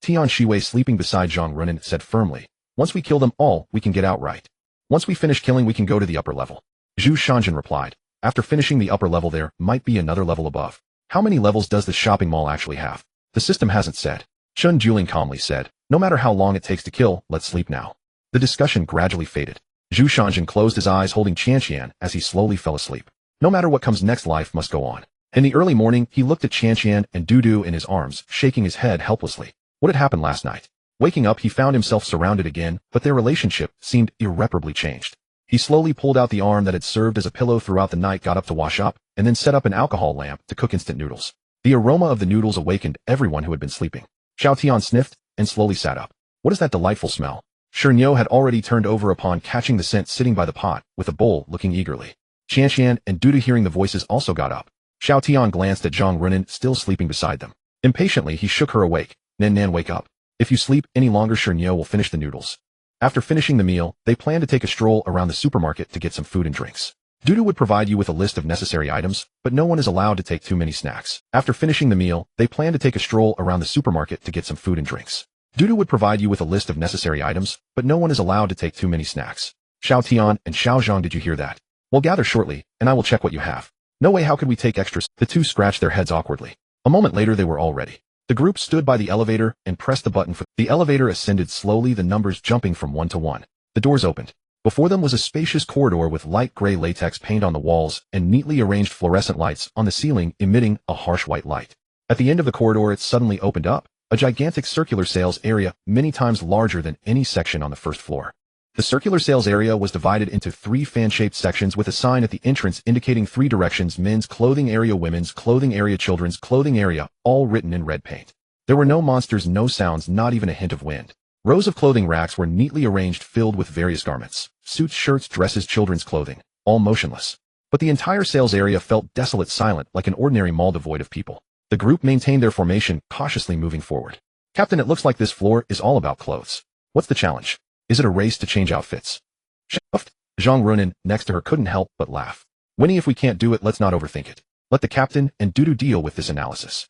Tian Shiwei, sleeping beside Zhang Runin, said firmly, once we kill them all, we can get out right. Once we finish killing, we can go to the upper level. Zhu Shanjin replied, after finishing the upper level, there might be another level above. How many levels does the shopping mall actually have? The system hasn't said. Chun Juling calmly said, no matter how long it takes to kill, let's sleep now. The discussion gradually faded. Zhu Shanjin closed his eyes, holding Qianqian as he slowly fell asleep. No matter what comes next, life must go on. In the early morning, he looked at Qianqian and Dudu in his arms, shaking his head helplessly. What had happened last night? Waking up, he found himself surrounded again, but their relationship seemed irreparably changed. He slowly pulled out the arm that had served as a pillow throughout the night, got up to wash up, and then set up an alcohol lamp to cook instant noodles. The aroma of the noodles awakened everyone who had been sleeping. Xiao Tian sniffed and slowly sat up. What is that delightful smell? Shernyo had already turned over upon catching the scent, sitting by the pot with a bowl, looking eagerly. Qianqian and Dudu, hearing the voices, also got up. Xiao Tian glanced at Zhang Runin, still sleeping beside them. Impatiently, he shook her awake. Nan, wake up. If you sleep any longer, Shernyo will finish the noodles. After finishing the meal, they planned to take a stroll around the supermarket to get some food and drinks. Dudu would provide you with a list of necessary items, but no one is allowed to take too many snacks. After finishing the meal, they planned to take a stroll around the supermarket to get some food and drinks. Dudu would provide you with a list of necessary items, but no one is allowed to take too many snacks. Xiao Tian and Xiao Zhang, did you hear that? We'll gather shortly, and I will check what you have. No way, how could we take extras? The two scratched their heads awkwardly. A moment later they were all ready. The group stood by the elevator and pressed the button for the elevator ascended slowly, the numbers jumping from 1 to 1. The doors opened. Before them was a spacious corridor with light gray latex paint on the walls and neatly arranged fluorescent lights on the ceiling emitting a harsh white light. At the end of the corridor it suddenly opened up, a gigantic circular sales area many times larger than any section on the first floor. The circular sales area was divided into 3 fan-shaped sections with a sign at the entrance indicating 3 directions: men's clothing area, women's clothing area, children's clothing area, all written in red paint. There were no monsters, no sounds, not even a hint of wind. Rows of clothing racks were neatly arranged, filled with various garments, suits, shirts, dresses, children's clothing, all motionless. But the entire sales area felt desolate, silent, like an ordinary mall devoid of people. The group maintained their formation, cautiously moving forward. Captain, it looks like this floor is all about clothes. What's the challenge? Is it a race to change outfits? Shuffed. Zhang Runin, next to her, couldn't help but laugh. Winnie, if we can't do it, let's not overthink it. Let the captain and Dudu deal with this analysis.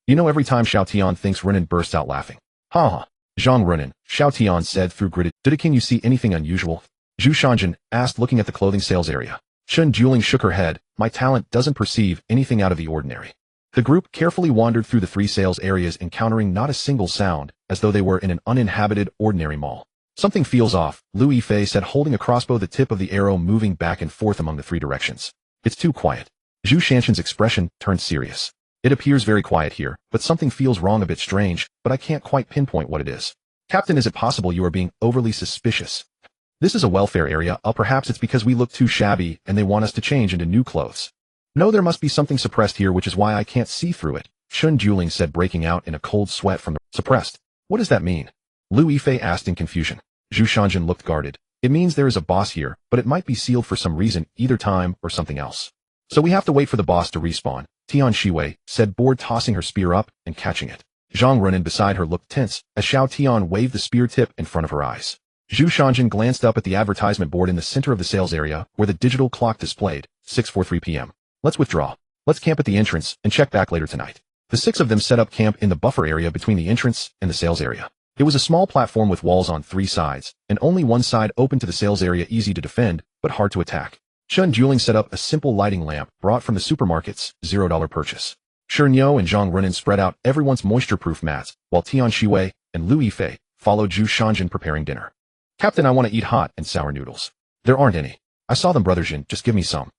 You know, every time Xiao Tian thinks, Runin bursts out laughing. Ha ha. Zhang Runin, Xiao Tian said through gritted. Dudu, can you see anything unusual? Zhu Shanjin asked, looking at the clothing sales area. Shun Juling shook her head. My talent doesn't perceive anything out of the ordinary. The group carefully wandered through the 3 sales areas, encountering not a single sound, as though they were in an uninhabited, ordinary mall. Something feels off, Lu Yifei said, holding a crossbow, the tip of the arrow moving back and forth among the 3 directions. It's too quiet. Zhu Shanshan's expression turned serious. It appears very quiet here, but something feels wrong, a bit strange, but I can't quite pinpoint what it is. Captain, is it possible you are being overly suspicious? This is a welfare area, perhaps it's because we look too shabby and they want us to change into new clothes. No, there must be something suppressed here, which is why I can't see through it, Shun Juling said, breaking out in a cold sweat from the suppressed. What does that mean? Lu Yifei asked in confusion. Zhu Shanjin looked guarded. It means there is a boss here, but it might be sealed for some reason, either time or something else. So we have to wait for the boss to respawn, Tian Shiwei said, bored, tossing her spear up and catching it. Zhang Runin beside her looked tense as Xiao Tian waved the spear tip in front of her eyes. Zhu Shanjin glanced up at the advertisement board in the center of the sales area where the digital clock displayed 6:43 p.m. Let's withdraw. Let's camp at the entrance and check back later tonight. The 6 of them set up camp in the buffer area between the entrance and the sales area. It was a small platform with walls on 3 sides, and only one side open to the sales area, easy to defend, but hard to attack. Shun Juling set up a simple lighting lamp brought from the supermarket's $0 purchase. Shernyo and Zhang Runin spread out everyone's moisture-proof mats, while Tian Shiwei and Lu Yifei followed Zhu Shanjin preparing dinner. Captain, I want to eat hot and sour noodles. There aren't any. I saw them, Brother Jin, just give me some.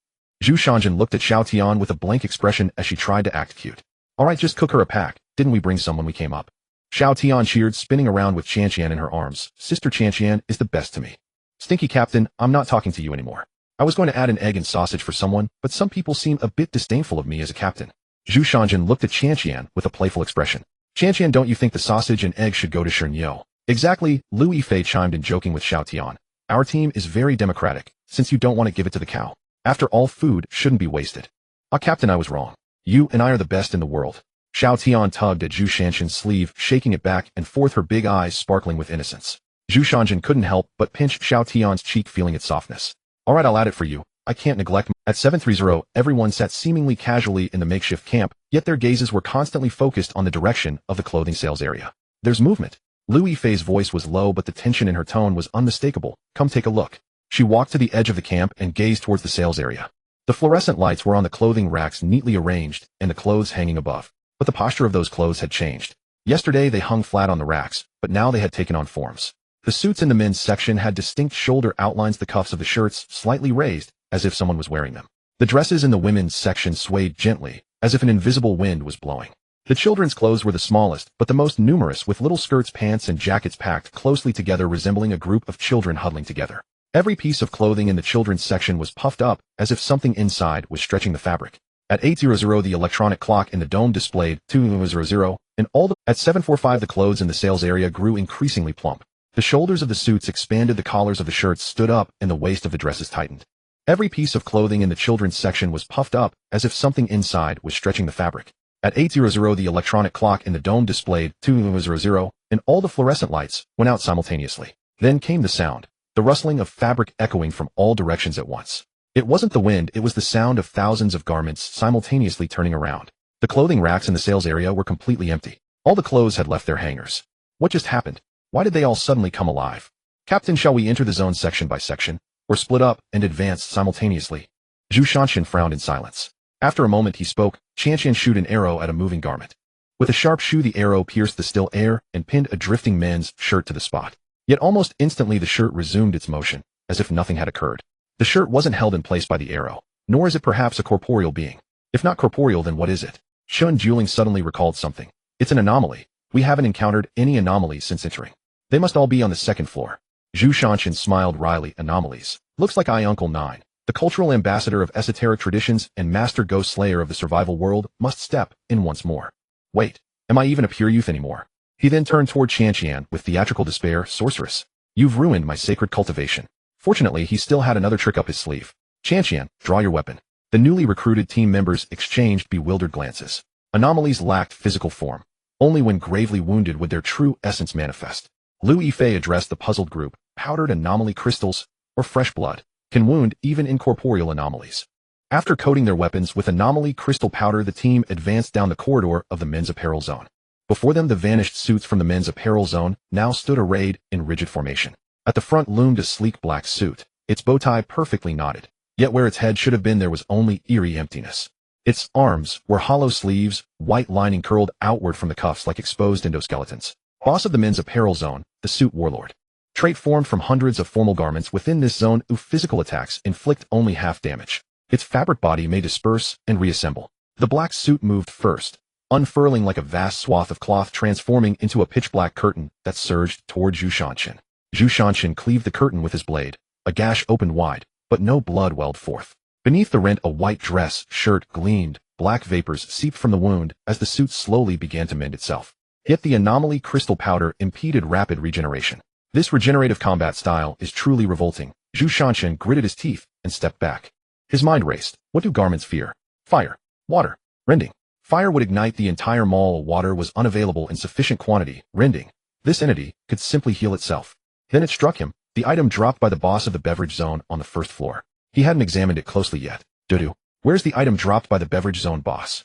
Zhu Shanjin looked at Xiao Tian with a blank expression as she tried to act cute. All right, just cook her a pack. Didn't we bring some when we came up? Xiao Tian cheered, spinning around with Qianqian in her arms. Sister Qianqian is the best to me. Stinky Captain, I'm not talking to you anymore. I was going to add an egg and sausage for someone, but some people seem a bit disdainful of me as a captain. Zhu Shanjin looked at Qianqian with a playful expression. Qianqian, don't you think the sausage and egg should go to Shernyo? Exactly, Lu Yifei chimed in, joking with Xiao Tian. Our team is very democratic, since you don't want to give it to the cow. After all, food shouldn't be wasted. Ah, Captain, I was wrong. You and I are the best in the world. Xiao Tian tugged at Zhu Shanshan's sleeve, shaking it back and forth, her big eyes sparkling with innocence. Zhu Shanjin couldn't help but pinch Xiao Tian's cheek, feeling its softness. All right, I'll add it for you. I can't neglect. At 7:30, everyone sat seemingly casually in the makeshift camp, yet their gazes were constantly focused on the direction of the clothing sales area. There's movement. Lu Yifei's voice was low, but the tension in her tone was unmistakable. Come take a look. She walked to the edge of the camp and gazed towards the sales area. The fluorescent lights were on the clothing racks, neatly arranged, and the clothes hanging above. But the posture of those clothes had changed. Yesterday they hung flat on the racks, but now they had taken on forms. The suits in the men's section had distinct shoulder outlines, the cuffs of the shirts slightly raised, as if someone was wearing them. The dresses in the women's section swayed gently, as if an invisible wind was blowing. The children's clothes were the smallest, but the most numerous, with little skirts, pants, and jackets packed closely together, resembling a group of children huddling together. Every piece of clothing in the children's section was puffed up, as if something inside was stretching the fabric. At 8:00, the electronic clock in the dome displayed 2:00, and at 7:45, the clothes in the sales area grew increasingly plump. The shoulders of the suits expanded, the collars of the shirts stood up, and the waist of the dresses tightened. Every piece of clothing in the children's section was puffed up, as if something inside was stretching the fabric. At 8:00, the electronic clock in the dome displayed 2:00, and all the fluorescent lights went out simultaneously. Then came the sound, the rustling of fabric echoing from all directions at once. It wasn't the wind, it was the sound of thousands of garments simultaneously turning around. The clothing racks in the sales area were completely empty. All the clothes had left their hangers. What just happened? Why did they all suddenly come alive? Captain, shall we enter the zone section by section? or split up and advance simultaneously. Zhu Shanshan frowned in silence. After a moment he spoke, Qianqian shooed an arrow at a moving garment. With a sharp shoe the arrow pierced the still air and pinned a drifting men's shirt to the spot. Yet almost instantly the shirt resumed its motion, as if nothing had occurred. The shirt wasn't held in place by the arrow, nor is it perhaps a corporeal being. If not corporeal, then what is it? Shun Juling suddenly recalled something. It's an anomaly. We haven't encountered any anomalies since entering. They must all be on the second floor. Zhu Shanshan smiled wryly. Anomalies. Looks like I Uncle 9, the cultural ambassador of esoteric traditions and master ghost slayer of the survival world, must step in once more. Wait, am I even a pure youth anymore? He then turned toward Qianqian with theatrical despair. Sorceress, you've ruined my sacred cultivation. Fortunately, he still had another trick up his sleeve. Qianqian, draw your weapon. The newly recruited team members exchanged bewildered glances. Anomalies lacked physical form. Only when gravely wounded would their true essence manifest. Lu Yifei addressed the puzzled group. Powdered anomaly crystals, or fresh blood, can wound even incorporeal anomalies. After coating their weapons with anomaly crystal powder, the team advanced down the corridor of the men's apparel zone. Before them the vanished suits from the men's apparel zone now stood arrayed in rigid formation. At the front loomed a sleek black suit, its bow tie perfectly knotted. Yet where its head should have been there was only eerie emptiness. Its arms were hollow sleeves, white lining curled outward from the cuffs like exposed endoskeletons. Boss of the men's apparel zone, the suit warlord. Trait formed from hundreds of formal garments within this zone, physical attacks inflict only half damage. Its fabric body may disperse and reassemble. The black suit moved first, unfurling like a vast swath of cloth, transforming into a pitch-black curtain that surged toward Zhu Shanshan. Zhu Shanshan cleaved the curtain with his blade. A gash opened wide, but no blood welled forth. Beneath the rent a white dress shirt gleamed. Black vapors seeped from the wound as the suit slowly began to mend itself. Yet the anomaly crystal powder impeded rapid regeneration. This regenerative combat style is truly revolting. Zhu Shanshan gritted his teeth and stepped back. His mind raced. What do garments fear? Fire. Water. Rending. Fire would ignite the entire mall. Water was unavailable in sufficient quantity. Rending. This entity could simply heal itself. Then it struck him. The item dropped by the boss of the beverage zone on the first floor. He hadn't examined it closely yet. Dudu. Where's the item dropped by the beverage zone boss?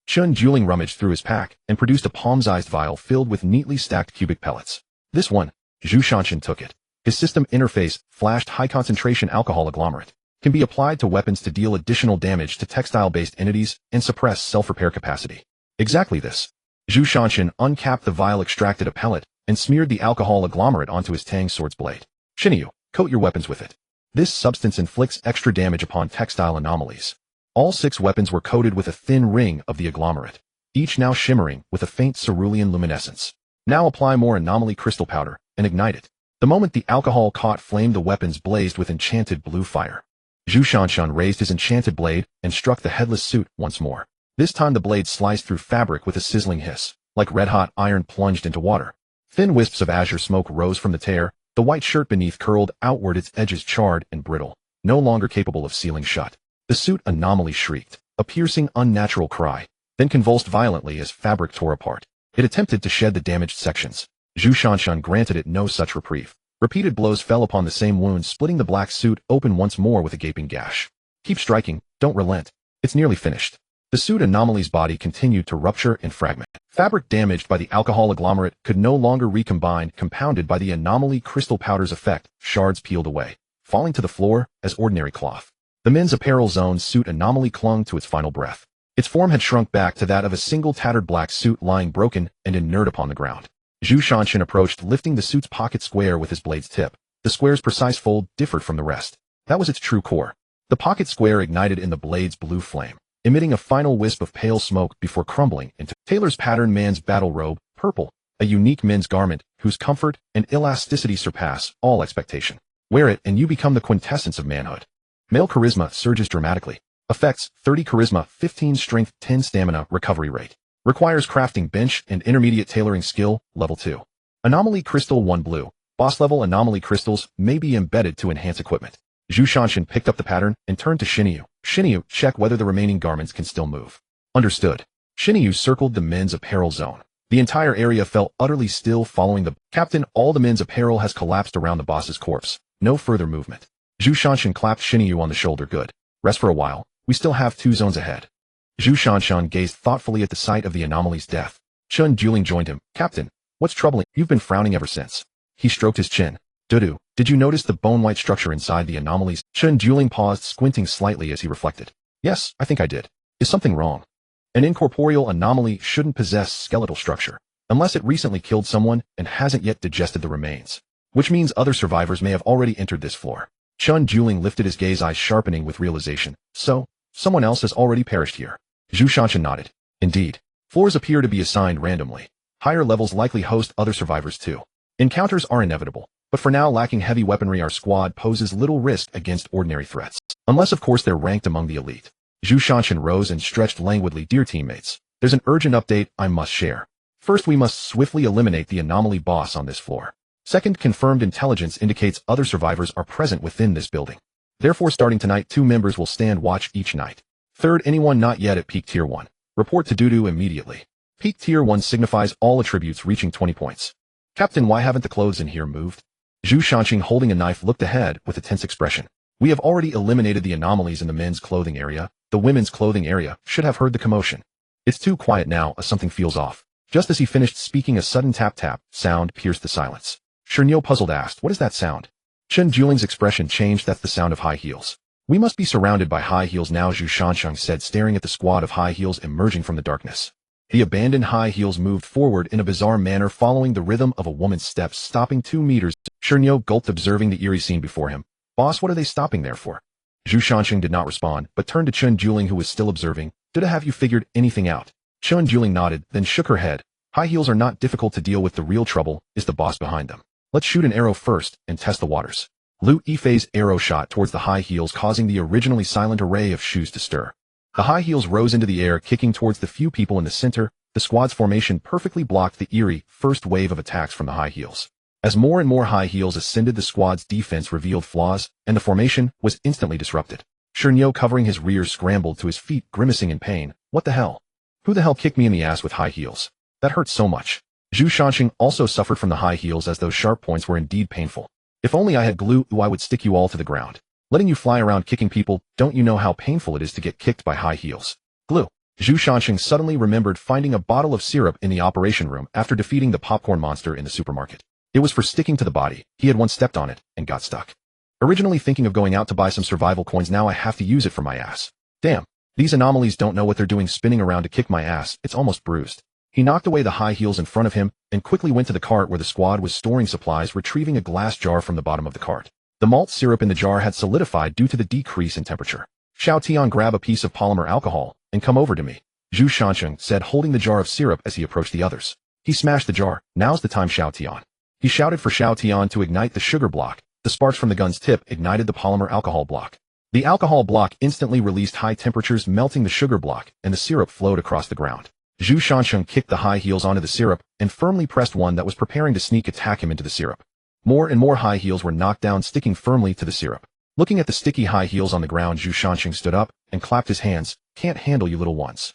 Chun Juling rummaged through his pack and produced a palm-sized vial filled with neatly stacked cubic pellets. This one. Zhu Shanshan took it. His system interface flashed high-concentration alcohol agglomerate. Can be applied to weapons to deal additional damage to textile-based entities and suppress self-repair capacity. Exactly this. Zhu Shanshan uncapped the vial, extracted a pellet, and smeared the alcohol agglomerate onto his Tang sword's blade. Shinyu, coat your weapons with it. This substance inflicts extra damage upon textile anomalies. All 6 weapons were coated with a thin ring of the agglomerate, each now shimmering with a faint cerulean luminescence. Now apply more anomaly crystal powder and ignite it. The moment the alcohol caught flame, the weapons blazed with enchanted blue fire. Zhu Shanshan raised his enchanted blade and struck the headless suit once more. This time the blade sliced through fabric with a sizzling hiss, like red-hot iron plunged into water. Thin wisps of azure smoke rose from the tear. The white shirt beneath curled outward, its edges charred and brittle, no longer capable of sealing shut. The suit anomaly shrieked, a piercing, unnatural cry, then convulsed violently as fabric tore apart. It attempted to shed the damaged sections. Zhu Shanshan granted it no such reprieve. Repeated blows fell upon the same wound, splitting the black suit open once more with a gaping gash. Keep striking, don't relent. It's nearly finished. The suit anomaly's body continued to rupture and fragment. Fabric damaged by the alcohol agglomerate could no longer recombine, compounded by the anomaly crystal powder's effect. Shards peeled away, falling to the floor as ordinary cloth. The men's apparel zone suit anomaly clung to its final breath. Its form had shrunk back to that of a single tattered black suit lying broken and inert upon the ground. Zhu Shanshan approached, lifting the suit's pocket square with his blade's tip. The square's precise fold differed from the rest. That was its true core. The pocket square ignited in the blade's blue flame, emitting a final wisp of pale smoke before crumbling into Taylor's pattern man's battle robe, purple, a unique men's garment whose comfort and elasticity surpass all expectation. Wear it and you become the quintessence of manhood. Male charisma surges dramatically. Effects: 30 charisma, 15 strength, 10 stamina, recovery rate. Requires crafting bench and intermediate tailoring skill, level 2. Anomaly crystal 1 blue. Boss level anomaly crystals may be embedded to enhance equipment. Zhu Shanshan picked up the pattern and turned to Shinyu. Shinyu, check whether the remaining garments can still move. Understood. Shinyu circled the men's apparel zone. The entire area fell utterly still following the captain. All the men's apparel has collapsed around the boss's corpse. No further movement. Zhu Shanshan clapped Shinyu on the shoulder. Good. Rest for a while. We still have 2 zones ahead. Zhu Shanshan gazed thoughtfully at the sight of the anomaly's death. Chun Juling joined him. Captain, what's troubling? You've been frowning ever since. He stroked his chin. Dudu, did you notice the bone-white structure inside the anomalies? Chen Juling paused, squinting slightly as he reflected. Yes, I think I did. Is something wrong? An incorporeal anomaly shouldn't possess skeletal structure, unless it recently killed someone and hasn't yet digested the remains. Which means other survivors may have already entered this floor. Chen Juling lifted his gaze, eyes sharpening with realization. So, someone else has already perished here. Zhu Shanshan nodded. Indeed. Floors appear to be assigned randomly. Higher levels likely host other survivors too. Encounters are inevitable, but for now, lacking heavy weaponry, our squad poses little risk against ordinary threats. Unless of course they're ranked among the elite. Zhu Shanshan rose and stretched languidly. Dear teammates, there's an urgent update I must share. First, we must swiftly eliminate the anomaly boss on this floor. Second, confirmed intelligence indicates other survivors are present within this building. Therefore, starting tonight, 2 members will stand watch each night. Third, anyone not yet at peak tier 1. Report to Dudu immediately. Peak tier 1 signifies all attributes reaching 20 points. Captain, why haven't the clothes in here moved? Zhu Shanshan, holding a knife, looked ahead with a tense expression. We have already eliminated the anomalies in the men's clothing area. The women's clothing area should have heard the commotion. It's too quiet now, as something feels off. Just as he finished speaking, a sudden tap-tap sound pierced the silence. Shernyo, puzzled, asked, what is that sound? Chen Juling's expression changed. That's the sound of high heels. We must be surrounded by high heels now, Zhu Shanshan said, staring at the squad of high heels emerging from the darkness. The abandoned high heels moved forward in a bizarre manner, following the rhythm of a woman's steps, stopping 2 meters. Shernyo gulped, observing the eerie scene before him. Boss, what are they stopping there for? Zhu Shanshan did not respond, but turned to Chen Juling, who was still observing. Did I have you figured anything out? Chen Juling nodded, then shook her head. High heels are not difficult to deal with. The real trouble is the boss behind them. Let's shoot an arrow first and test the waters. Lu Yifei's arrow shot towards the high heels, causing the originally silent array of shoes to stir. The high heels rose into the air, kicking towards the few people in the center. The squad's formation perfectly blocked the eerie first wave of attacks from the high heels. As more and more high heels ascended, the squad's defense revealed flaws, and the formation was instantly disrupted. Shernyo, covering his rear, scrambled to his feet, grimacing in pain. What the hell? Who the hell kicked me in the ass with high heels? That hurts so much. Zhu Shanshan also suffered from the high heels, as those sharp points were indeed painful. If only I had glue, I would stick you all to the ground. Letting you fly around kicking people, don't you know how painful it is to get kicked by high heels? Glue. Zhu Shanshan suddenly remembered finding a bottle of syrup in the operation room after defeating the popcorn monster in the supermarket. It was for sticking to the body. He had once stepped on it and got stuck. Originally thinking of going out to buy some survival coins, now I have to use it for my ass. Damn. These anomalies don't know what they're doing, spinning around to kick my ass. It's almost bruised. He knocked away the high heels in front of him and quickly went to the cart where the squad was storing supplies, retrieving a glass jar from the bottom of the cart. The malt syrup in the jar had solidified due to the decrease in temperature. Xiao Tian, grab a piece of polymer alcohol and come over to me, Zhu Shanshan said, holding the jar of syrup as he approached the others. He smashed the jar. Now's the time, Xiao Tian. He shouted for Xiao Tian to ignite the sugar block. The sparks from the gun's tip ignited the polymer alcohol block. The alcohol block instantly released high temperatures, melting the sugar block, and the syrup flowed across the ground. Zhu Shanshan kicked the high heels onto the syrup and firmly pressed one that was preparing to sneak attack him into the syrup. More and more high heels were knocked down, sticking firmly to the syrup. Looking at the sticky high heels on the ground, Zhu Shanshan stood up and clapped his hands. Can't handle you little ones.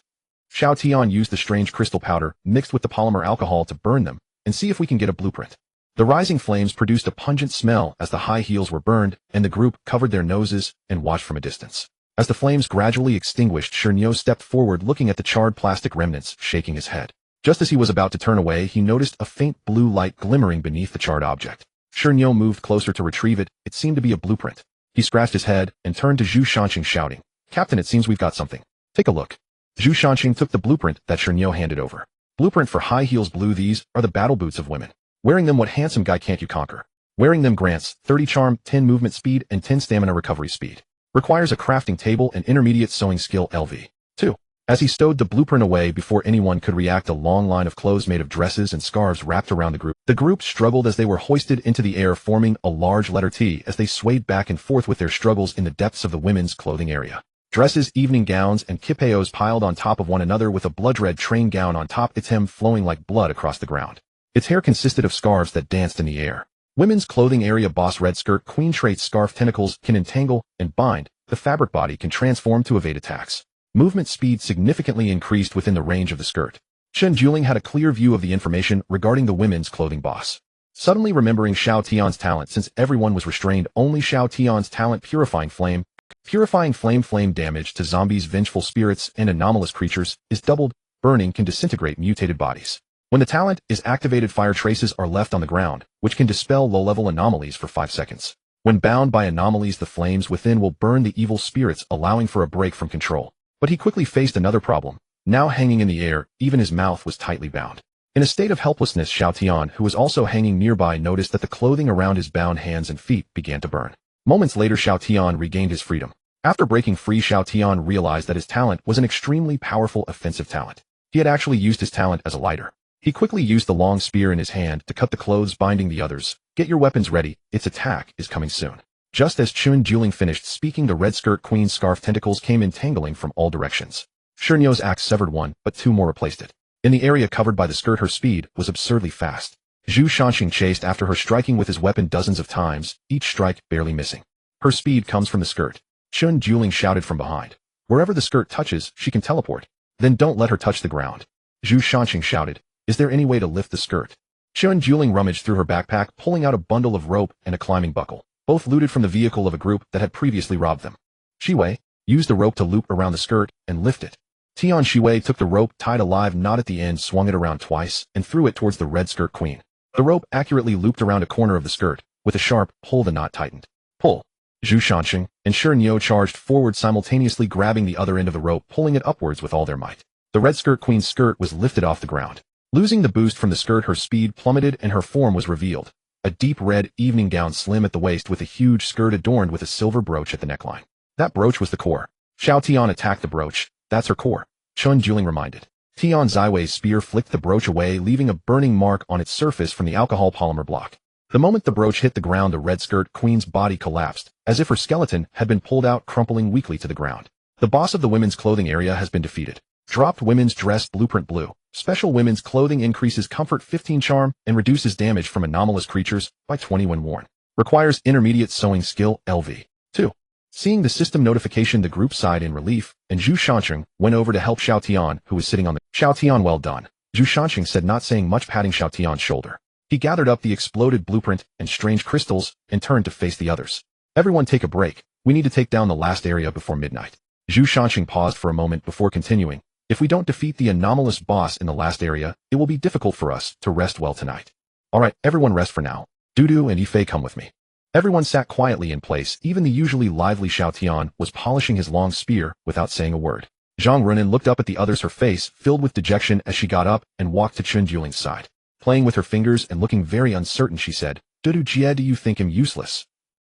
Xiao Tian used the strange crystal powder mixed with the polymer alcohol to burn them and see if we can get a blueprint. The rising flames produced a pungent smell as the high heels were burned, and the group covered their noses and watched from a distance. As the flames gradually extinguished, Shernyo stepped forward, looking at the charred plastic remnants, shaking his head. Just as he was about to turn away, he noticed a faint blue light glimmering beneath the charred object. Shernyo moved closer to retrieve it. It seemed to be a blueprint. He scratched his head and turned to Zhu Shanshan, shouting, Captain, it seems we've got something. Take a look. Zhu Shanshan took the blueprint that Shernyo handed over. Blueprint for high heels blue. These are the battle boots of women. Wearing them, what handsome guy can't you conquer? Wearing them grants 30 charm, 10 movement speed, and 10 stamina recovery speed. Requires a crafting table and intermediate sewing skill LV. 2. As he stowed the blueprint away before anyone could react, a long line of clothes made of dresses and scarves wrapped around the group. The group struggled as they were hoisted into the air, forming a large letter T as they swayed back and forth with their struggles in the depths of the women's clothing area. Dresses, evening gowns, and kipeos piled on top of one another, with a blood-red train gown on top, its hem flowing like blood across the ground. Its hair consisted of scarves that danced in the air. Women's clothing area: boss red skirt, queen trait scarf, tentacles can entangle and bind. The fabric body can transform to evade attacks. Movement speed significantly increased within the range of the skirt. Chen Juling had a clear view of the information regarding the women's clothing boss. Suddenly remembering Xiao Tian's talent, since everyone was restrained, only Xiao Tian's talent, purifying flame. Purifying flame damage to zombies, vengeful spirits, and anomalous creatures is doubled. Burning can disintegrate mutated bodies. When the talent is activated, fire traces are left on the ground, which can dispel low-level anomalies for 5 seconds. When bound by anomalies, the flames within will burn the evil spirits, allowing for a break from control. But he quickly faced another problem. Now hanging in the air, even his mouth was tightly bound. In a state of helplessness, Xiao Tian, who was also hanging nearby, noticed that the clothing around his bound hands and feet began to burn. Moments later, Xiao Tian regained his freedom. After breaking free, Xiao Tian realized that his talent was an extremely powerful offensive talent. He had actually used his talent as a lighter. He quickly used the long spear in his hand to cut the clothes binding the others. Get your weapons ready, its attack is coming soon. Just as Chun Juling finished speaking, the red skirt queen's scarf tentacles came entangling from all directions. Shernyo's axe severed one, but 2 more replaced it. In the area covered by the skirt, her speed was absurdly fast. Zhu Shanxing chased after her, striking with his weapon dozens of times, each strike barely missing. Her speed comes from the skirt. Chun Juling shouted from behind. Wherever the skirt touches, she can teleport. Then don't let her touch the ground. Zhu Shanxing shouted. Is there any way to lift the skirt? Chun Juling rummaged through her backpack, pulling out a bundle of rope and a climbing buckle, both looted from the vehicle of a group that had previously robbed them. Shiwei used the rope to loop around the skirt and lift it. Tian Shiwei took the rope, tied a live knot at the end, swung it around twice, and threw it towards the red skirt queen. The rope accurately looped around a corner of the skirt. With a sharp pull, the knot tightened. Pull. Zhu Shanxing and Shernyo charged forward, simultaneously grabbing the other end of the rope, pulling it upwards with all their might. The red skirt queen's skirt was lifted off the ground. Losing the boost from the skirt, her speed plummeted and her form was revealed. A deep red evening gown, slim at the waist, with a huge skirt adorned with a silver brooch at the neckline. That brooch was the core. Xiao Tian attacked the brooch. That's her core, Chun Juling reminded. Tian Ziwei's spear flicked the brooch away, leaving a burning mark on its surface from the alcohol polymer block. The moment the brooch hit the ground, the red skirt queen's body collapsed, as if her skeleton had been pulled out, crumpling weakly to the ground. The boss of the women's clothing area has been defeated. Dropped women's dress blueprint blue. Special women's clothing increases comfort 15 charm and reduces damage from anomalous creatures by 20 when worn. Requires intermediate sewing skill LV. 2. Seeing the system notification, the group sighed in relief, and Zhu Shanxing went over to help Xiao Tian, who was sitting on the Xiao Tian. Well done, Zhu Shanxing said, not saying much, patting Xiao Tian's shoulder. He gathered up the exploded blueprint and strange crystals and turned to face the others. Everyone take a break. We need to take down the last area before midnight. Zhu Shanxing paused for a moment before continuing. If we don't defeat the anomalous boss in the last area, it will be difficult for us to rest well tonight. Alright, everyone rest for now. Dudu and Yifei, come with me. Everyone sat quietly in place. Even the usually lively Xiao Tian was polishing his long spear without saying a word. Zhang Runin looked up at the others, her face filled with dejection as she got up and walked to Chun Juling's side. Playing with her fingers and looking very uncertain, she said, Dudu Jie, do you think him useless?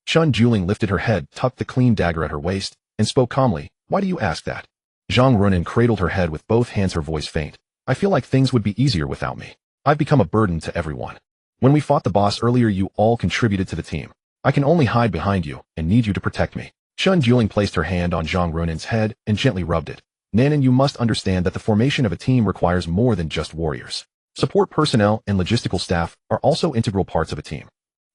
Chun Juling lifted her head, tucked the clean dagger at her waist, and spoke calmly. Why do you ask that? Zhang Runin cradled her head with both hands, her voice faint. I feel like things would be easier without me. I've become a burden to everyone. When we fought the boss earlier, you all contributed to the team. I can only hide behind you and need you to protect me. Chun Juling placed her hand on Zhang Runin's head and gently rubbed it. Nanan, you must understand that the formation of a team requires more than just warriors. Support personnel and logistical staff are also integral parts of a team.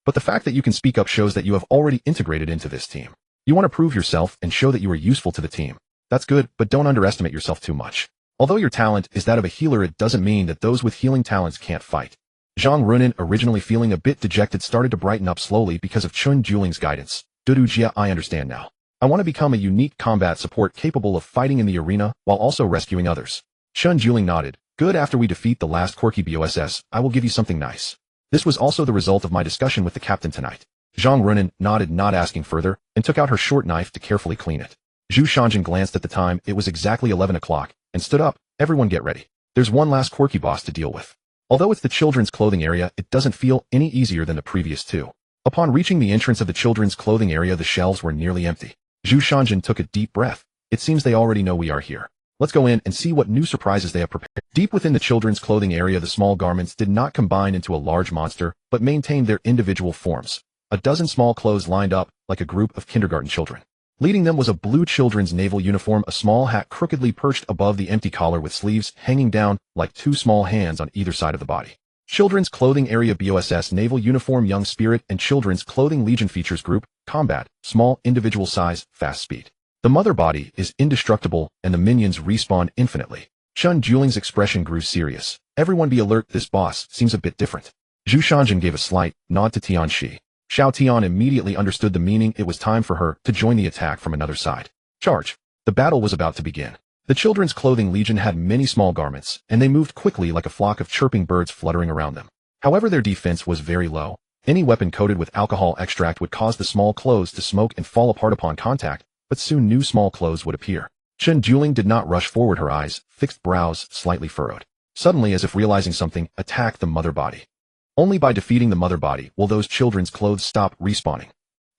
But the fact that you can speak up shows that you have already integrated into this team. You want to prove yourself and show that you are useful to the team. That's good, but don't underestimate yourself too much. Although your talent is that of a healer, it doesn't mean that those with healing talents can't fight. Zhang Runin, originally feeling a bit dejected, started to brighten up slowly because of Chun Juling's guidance. Dudu Jia, I understand now. I want to become a unique combat support capable of fighting in the arena while also rescuing others. Chun Juling nodded. Good, after we defeat the last quirky BOSS, I will give you something nice. This was also the result of my discussion with the captain tonight. Zhang Runin nodded, not asking further, and took out her short knife to carefully clean it. Zhu Shanjin glanced at the time. It was exactly 11 o'clock, and stood up. Everyone get ready. There's one last quirky boss to deal with. Although it's the children's clothing area, it doesn't feel any easier than the previous two. Upon reaching the entrance of the children's clothing area, the shelves were nearly empty. Zhu Shanjin took a deep breath. It seems they already know we are here. Let's go in and see what new surprises they have prepared. Deep within the children's clothing area, the small garments did not combine into a large monster, but maintained their individual forms. A dozen small clothes lined up like a group of kindergarten children. Leading them was a blue children's naval uniform, a small hat crookedly perched above the empty collar with sleeves hanging down like two small hands on either side of the body. Children's clothing area BOSS naval uniform, young spirit, and children's clothing legion features group, combat, small individual size, fast speed. The mother body is indestructible and the minions respawn infinitely. Chun Juling's expression grew serious. Everyone be alert, this boss seems a bit different. Zhu Shanjin gave a slight nod to Tian Shi. Xiao Tian immediately understood the meaning. It was time for her to join the attack from another side. Charge. The battle was about to begin. The children's clothing legion had many small garments, and they moved quickly like a flock of chirping birds fluttering around them. However, their defense was very low. Any weapon coated with alcohol extract would cause the small clothes to smoke and fall apart upon contact, but soon new small clothes would appear. Chen Juling did not rush forward, her eyes, fixed brows, slightly furrowed. Suddenly, as if realizing something, attacked the mother body. Only by defeating the mother body will those children's clothes stop respawning.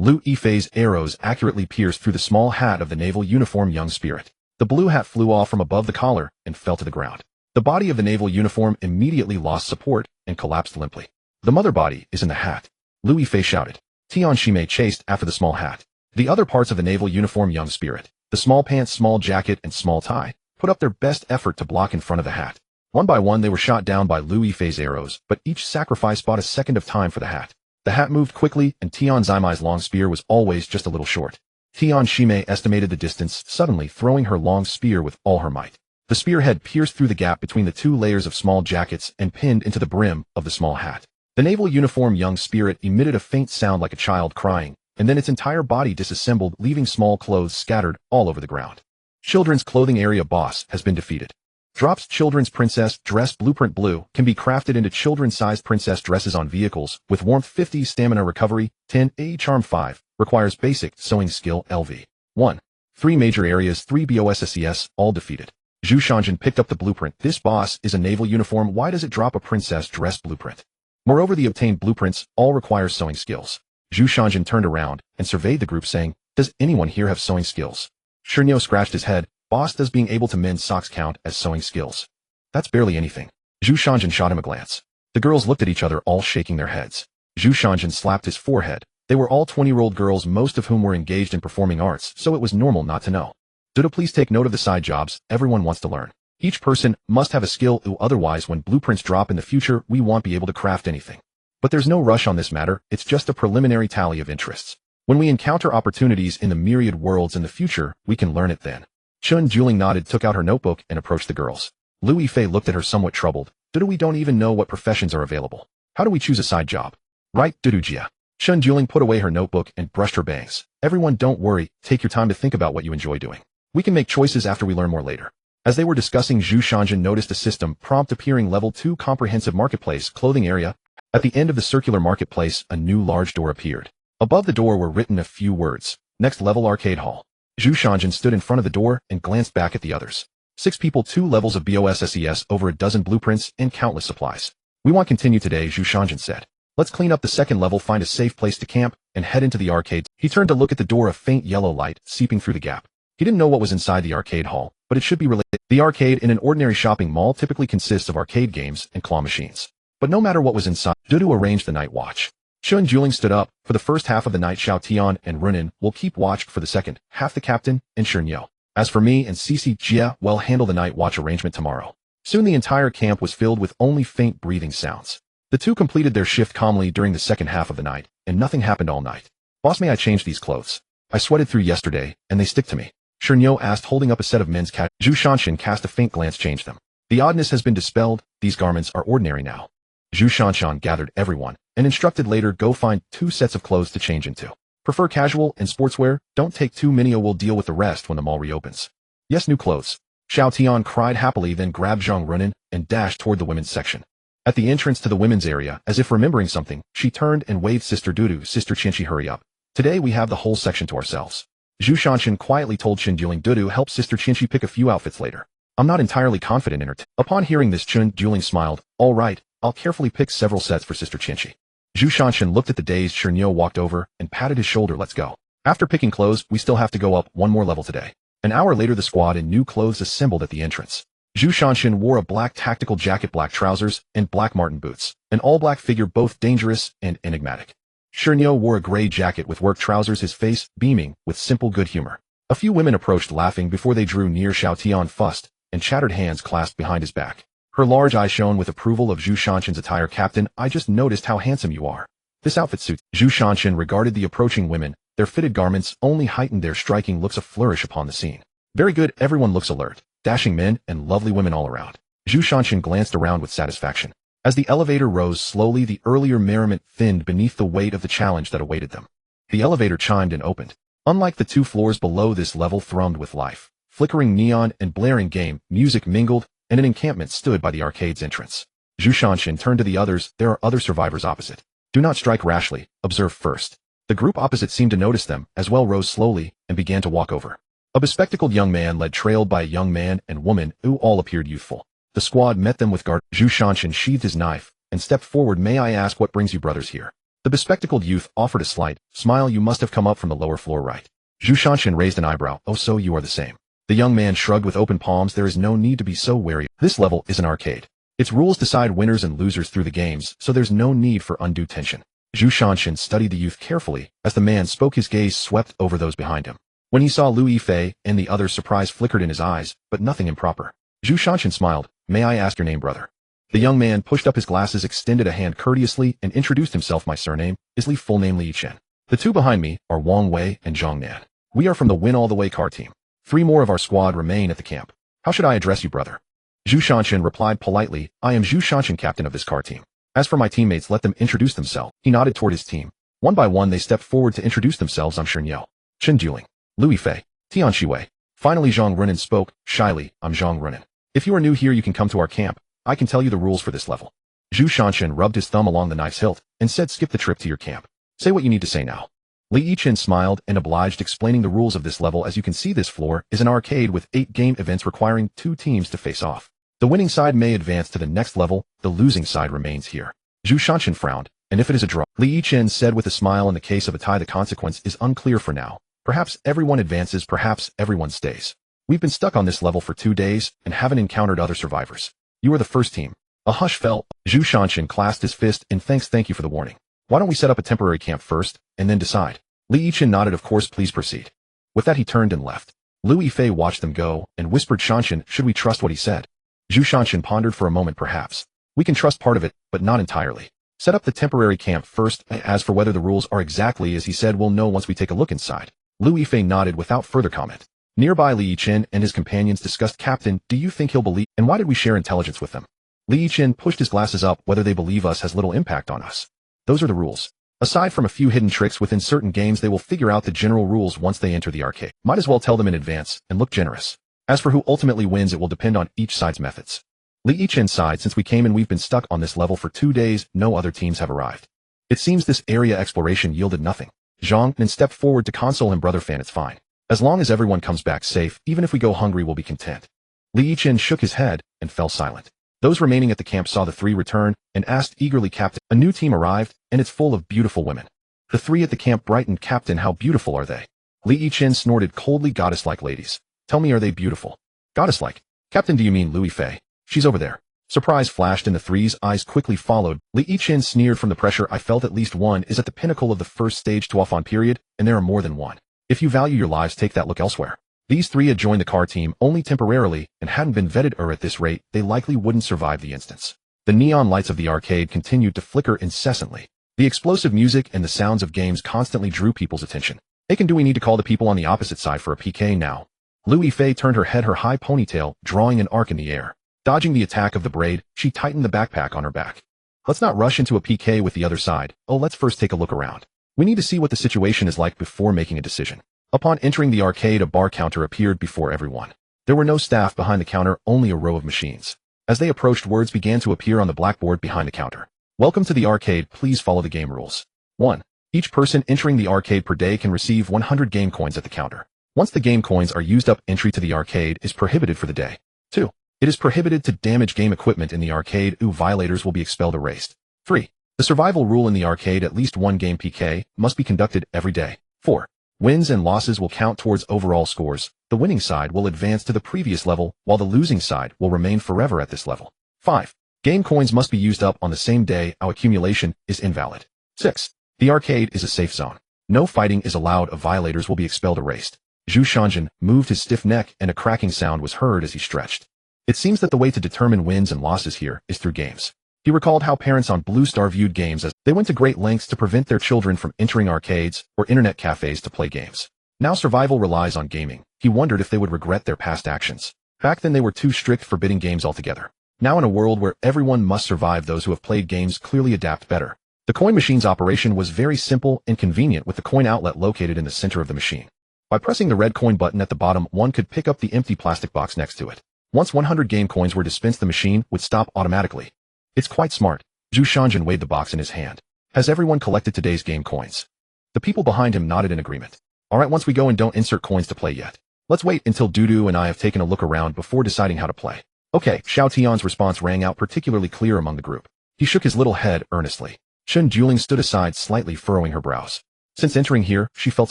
Lu Yifei's arrows accurately pierced through the small hat of the naval uniform young spirit. The blue hat flew off from above the collar and fell to the ground. The body of the naval uniform immediately lost support and collapsed limply. The mother body is in the hat, Lu Yifei shouted. Tian Shimei chased after the small hat. The other parts of the naval uniform young spirit, the small pants, small jacket, and small tie, put up their best effort to block in front of the hat. One by one they were shot down by Lu Yifei's arrows, but each sacrifice bought a second of time for the hat. The hat moved quickly, and Tian Zimai's long spear was always just a little short. Tian Shimei estimated the distance, suddenly throwing her long spear with all her might. The spearhead pierced through the gap between the two layers of small jackets and pinned into the brim of the small hat. The naval uniform young spirit emitted a faint sound like a child crying, and then its entire body disassembled, leaving small clothes scattered all over the ground. Children's clothing area boss has been defeated. Drops children's princess dress blueprint blue can be crafted into children's-sized princess dresses on vehicles with warmth 50, stamina recovery 10, A charm 5, requires basic sewing skill LV 1. 3 major areas 3 BOSSES, all defeated. Zhu Shanjin picked up the blueprint. This boss is a naval uniform. Why does it drop a princess dress blueprint? Moreover, the obtained blueprints all require sewing skills. Zhu Shanjin turned around and surveyed the group, saying, "Does anyone here have sewing skills?" Shernyo scratched his head. "Boss, does being able to mend socks count as sewing skills?" "That's barely anything." Zhu Shanjin shot him a glance. The girls looked at each other, all shaking their heads. Zhu Shanjin slapped his forehead. They were all 20-year-old girls, most of whom were engaged in performing arts, so it was normal not to know. Duda, please take note of the side jobs. Everyone wants to learn. Each person must have a skill, otherwise when blueprints drop in the future, we won't be able to craft anything. But there's no rush on this matter. It's just a preliminary tally of interests. When we encounter opportunities in the myriad worlds in the future, we can learn it then. Chun Juling nodded, took out her notebook, and approached the girls. Lu Yifei looked at her somewhat troubled. Dudu, we don't even know what professions are available. How do we choose a side job? Right, Dudu Jia. Chun Juling put away her notebook and brushed her bangs. Everyone, don't worry. Take your time to think about what you enjoy doing. We can make choices after we learn more later. As they were discussing, Zhu Shanjin noticed a system prompt appearing. Level 2 comprehensive marketplace clothing area. At the end of the circular marketplace, a new large door appeared. Above the door were written a few words. Next level arcade hall. Zhu Shanjin stood in front of the door and glanced back at the others. 6 people, 2 levels of BOSSES, over a dozen blueprints, and countless supplies. We won't continue today, Zhu Shanjin said. Let's clean up the second level, find a safe place to camp, and head into the arcade. He turned to look at the door, a faint yellow light seeping through the gap. He didn't know what was inside the arcade hall, but it should be related. The arcade in an ordinary shopping mall typically consists of arcade games and claw machines. But no matter what was inside, Dudu arranged the night watch. Chun Juling stood up. For the first half of the night, Xiao Tian and Runin will keep watch. For the second half, the captain and Shernyo. As for me and Cici Jia, will handle the night watch arrangement tomorrow. Soon the entire camp was filled with only faint breathing sounds. The two completed their shift calmly during the second half of the night, and nothing happened all night. Boss, may I change these clothes? I sweated through yesterday, and they stick to me. Shernyo asked, holding up a set of men's cat. Zhu Shanshin cast a faint glance, changed them. The oddness has been dispelled. These garments are ordinary now. Zhu Shanshan gathered everyone, and instructed later, go find 2 sets of clothes to change into. Prefer casual and sportswear, don't take too many, or we'll deal with the rest when the mall reopens. Yes, new clothes. Xiao Tian cried happily, then grabbed Zhang Runin and dashed toward the women's section. At the entrance to the women's area, as if remembering something, she turned and waved Sister Dudu. Sister Qinshi, hurry up. Today we have the whole section to ourselves. Zhu Shanshin quietly told Chen Juling, Dudu, help Sister Qinshi pick a few outfits later. I'm not entirely confident in her. Upon hearing this, Chen Juling smiled. All right, I'll carefully pick several sets for Sister Qinshi. Zhu Shanshin looked at the dazed Shernyo, walked over, and patted his shoulder. Let's go. After picking clothes, we still have to go up 1 more level today. An hour later, the squad in new clothes assembled at the entrance. Zhu Shanshin wore a black tactical jacket, black trousers, and black marten boots, an all-black figure both dangerous and enigmatic. Shernyo wore a gray jacket with work trousers, his face beaming with simple good humor. A few women approached laughing before they drew near. Xiao Tian fussed and chattered, hands clasped behind his back. Her large eyes shone with approval of Zhu Shanshin's attire. Captain, I just noticed how handsome you are. This outfit suits. Zhu Shanshin regarded the approaching women. Their fitted garments only heightened their striking looks, a flourish upon the scene. Very good, everyone looks alert. Dashing men and lovely women all around. Zhu Shanshin glanced around with satisfaction. As the elevator rose slowly, the earlier merriment thinned beneath the weight of the challenge that awaited them. The elevator chimed and opened. Unlike the 2 floors below, this level thrummed with life. flickering neon and blaring game music mingled, and an encampment stood by the arcade's entrance. Zhu Shanshan turned to the others. There are other survivors opposite. Do not strike rashly, observe first. The group opposite seemed to notice them, as well rose slowly, and began to walk over. A bespectacled young man led trailed by a young man and woman who all appeared youthful. The squad met them with guard. Zhu Shanshan sheathed his knife, and stepped forward. May I ask what brings you brothers here? The bespectacled youth offered a slight smile. You must have come up from the lower floor, right? Zhu Shanshan raised an eyebrow. Oh, so you are the same. The young man shrugged with open palms. There is no need to be so wary. This level is an arcade. Its rules decide winners and losers through the games, so there's no need for undue tension. Zhu Shanshan studied the youth carefully. As the man spoke, his gaze swept over those behind him. When he saw Lu Yifei and the others, surprise flickered in his eyes, but nothing improper. Zhu Shanshan smiled. May I ask your name, brother? The young man pushed up his glasses, extended a hand courteously, and introduced himself. My surname is Li, full name Li Chen. The two behind me are Wang Wei and Zhang Nan. We are from the Win All the Way car team. 3 more of our squad remain at the camp. How should I address you, brother? Zhu Shanshan replied politely. I am Zhu Shanshan, captain of this car team. As for my teammates, let them introduce themselves. He nodded toward his team. One by one they stepped forward to introduce themselves. I'm Shen Yao, Chen Duling, Lu Yifei, Tian Shiwei. Finally Zhang Runan spoke, shyly. I'm Zhang Runan. If you are new here, you can come to our camp. I can tell you the rules for this level. Zhu Shanshan rubbed his thumb along the knife's hilt, and said, skip the trip to your camp. Say what you need to say now. Li Yichen smiled and obliged, explaining the rules of this level. As you can see, this floor is an arcade with 8 game events requiring 2 teams to face off. The winning side may advance to the next level, the losing side remains here. Zhu Shanshan frowned, and if it is a draw, Li Yichen said with a smile, in the case of a tie the consequence is unclear for now. Perhaps everyone advances, perhaps everyone stays. We've been stuck on this level for 2 days, and haven't encountered other survivors. You are the first team. A hush fell. Zhu Shanshan clasped his fist in thanks. Thank you for the warning. Why don't we set up a temporary camp first, and then decide? Li Yichen nodded. Of course, please proceed. With that he turned and left. Lu Yifei watched them go, and whispered, Shanshan, should we trust what he said? Zhu Shanshan pondered for a moment. Perhaps. We can trust part of it, but not entirely. Set up the temporary camp first. As for whether the rules are exactly as he said, we'll know once we take a look inside. Lu Yifei nodded without further comment. Nearby Li Yichen and his companions discussed. Captain, do you think he'll believe, and why did we share intelligence with them? Li Yichen pushed his glasses up. Whether they believe us has little impact on us. Those are the rules. Aside from a few hidden tricks within certain games, they will figure out the general rules once they enter the arcade. Might as well tell them in advance, and look generous. As for who ultimately wins, it will depend on each side's methods. Li Yichen sighed. Since we came in, we've been stuck on this level for 2 days, no other teams have arrived. It seems this area exploration yielded nothing. Zhang Nan stepped forward to console him. Brother Fan, it's fine. As long as everyone comes back safe, even if we go hungry, we'll be content. Li Yichen shook his head, and fell silent. Those remaining at the camp saw the 3 return, and asked eagerly, Captain, a new team arrived, and it's full of beautiful women. The 3 at the camp brightened. Captain, how beautiful are they? Li Yichen snorted coldly. Goddess-like ladies. Tell me, are they beautiful? Goddess-like. Captain, do you mean Lu Yifei? She's over there. Surprise flashed in the 3's eyes, quickly followed. Li Yichen sneered from the pressure. I felt at least one is at the pinnacle of the first stage to off on period, and there are more than one. If you value your lives, take that look elsewhere. These 3 had joined the car team only temporarily and hadn't been vetted, or at this rate, they likely wouldn't survive the instance. The neon lights of the arcade continued to flicker incessantly. The explosive music and the sounds of games constantly drew people's attention. Aiken, do we need to call the people on the opposite side for a PK now? Lu Yifei turned her head, her high ponytail drawing an arc in the air. Dodging the attack of the braid, she tightened the backpack on her back. Let's not rush into a PK with the other side. Oh, let's first take a look around. We need to see what the situation is like before making a decision. Upon entering the arcade, a bar counter appeared before everyone. There were no staff behind the counter, only a row of machines. As they approached, words began to appear on the blackboard behind the counter. Welcome to the arcade. Please follow the game rules. 1. Each person entering the arcade per day can receive 100 game coins at the counter. Once the game coins are used up, entry to the arcade is prohibited for the day. 2. It is prohibited to damage game equipment in the arcade. Violators will be expelled, erased. 3. The survival rule in the arcade, at least 1 game PK must be conducted every day. 4. Wins and losses will count towards overall scores. The winning side will advance to the previous level, while the losing side will remain forever at this level. 5. Game coins must be used up on the same day. Our accumulation is invalid. 6. The arcade is a safe zone. No fighting is allowed. Violators will be expelled, erased. Zhu Shanshan moved his stiff neck, and a cracking sound was heard as he stretched. It seems that the way to determine wins and losses here is through games. He recalled how parents on Blue Star viewed games as they went to great lengths to prevent their children from entering arcades or internet cafes to play games. Now survival relies on gaming. He wondered if they would regret their past actions. Back then they were too strict, forbidding games altogether. Now in a world where everyone must survive, those who have played games clearly adapt better. The coin machine's operation was very simple and convenient, with the coin outlet located in the center of the machine. By pressing the red coin button at the bottom, one could pick up the empty plastic box next to it. Once 100 game coins were dispensed, the machine would stop automatically. It's quite smart. Zhu Shanjin weighed the box in his hand. Has everyone collected today's game coins? The people behind him nodded in agreement. Alright, once we go and don't insert coins to play yet. Let's wait until Dudu and I have taken a look around before deciding how to play. Okay, Xiao Tian's response rang out particularly clear among the group. He shook his little head earnestly. Shen Juling stood aside, slightly furrowing her brows. Since entering here, she felt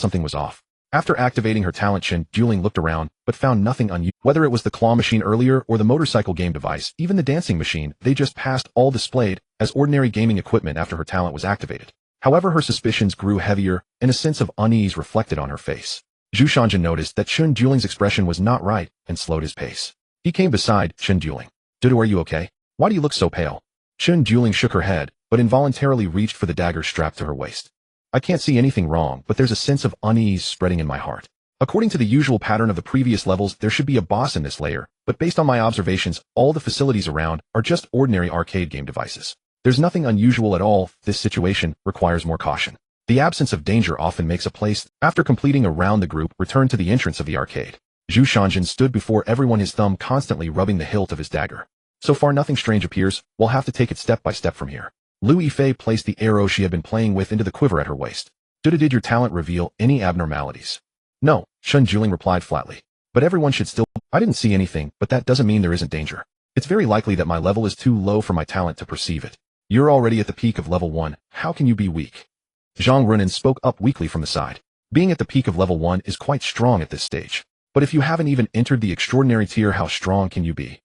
something was off. After activating her talent, Shen Juling looked around, but found nothing unusual. Whether it was the claw machine earlier or the motorcycle game device, even the dancing machine, they just passed all displayed as ordinary gaming equipment after her talent was activated. However, her suspicions grew heavier, and a sense of unease reflected on her face. Zhu Shanjin noticed that Shen Juling's expression was not right and slowed his pace. He came beside Shen Juling. Dudu, are you okay? Why do you look so pale? Shen Juling shook her head, but involuntarily reached for the dagger strapped to her waist. I can't see anything wrong, but there's a sense of unease spreading in my heart. According to the usual pattern of the previous levels, there should be a boss in this layer, but based on my observations, all the facilities around are just ordinary arcade game devices. There's nothing unusual at all. This situation requires more caution. The absence of danger often makes a place. After completing a round, the group returned to the entrance of the arcade. Zhu Shanjin stood before everyone, his thumb constantly rubbing the hilt of his dagger. So far nothing strange appears. We'll have to take it step by step from here. Lu Yifei placed the arrow she had been playing with into the quiver at her waist. Did your talent reveal any abnormalities? No, Shen Juling replied flatly. But everyone should still. I didn't see anything, but that doesn't mean there isn't danger. It's very likely that my level is too low for my talent to perceive it. You're already at the peak of level 1, how can you be weak? Zhang Runin spoke up weakly from the side. Being at the peak of level 1 is quite strong at this stage. But if you haven't even entered the extraordinary tier, how strong can you be?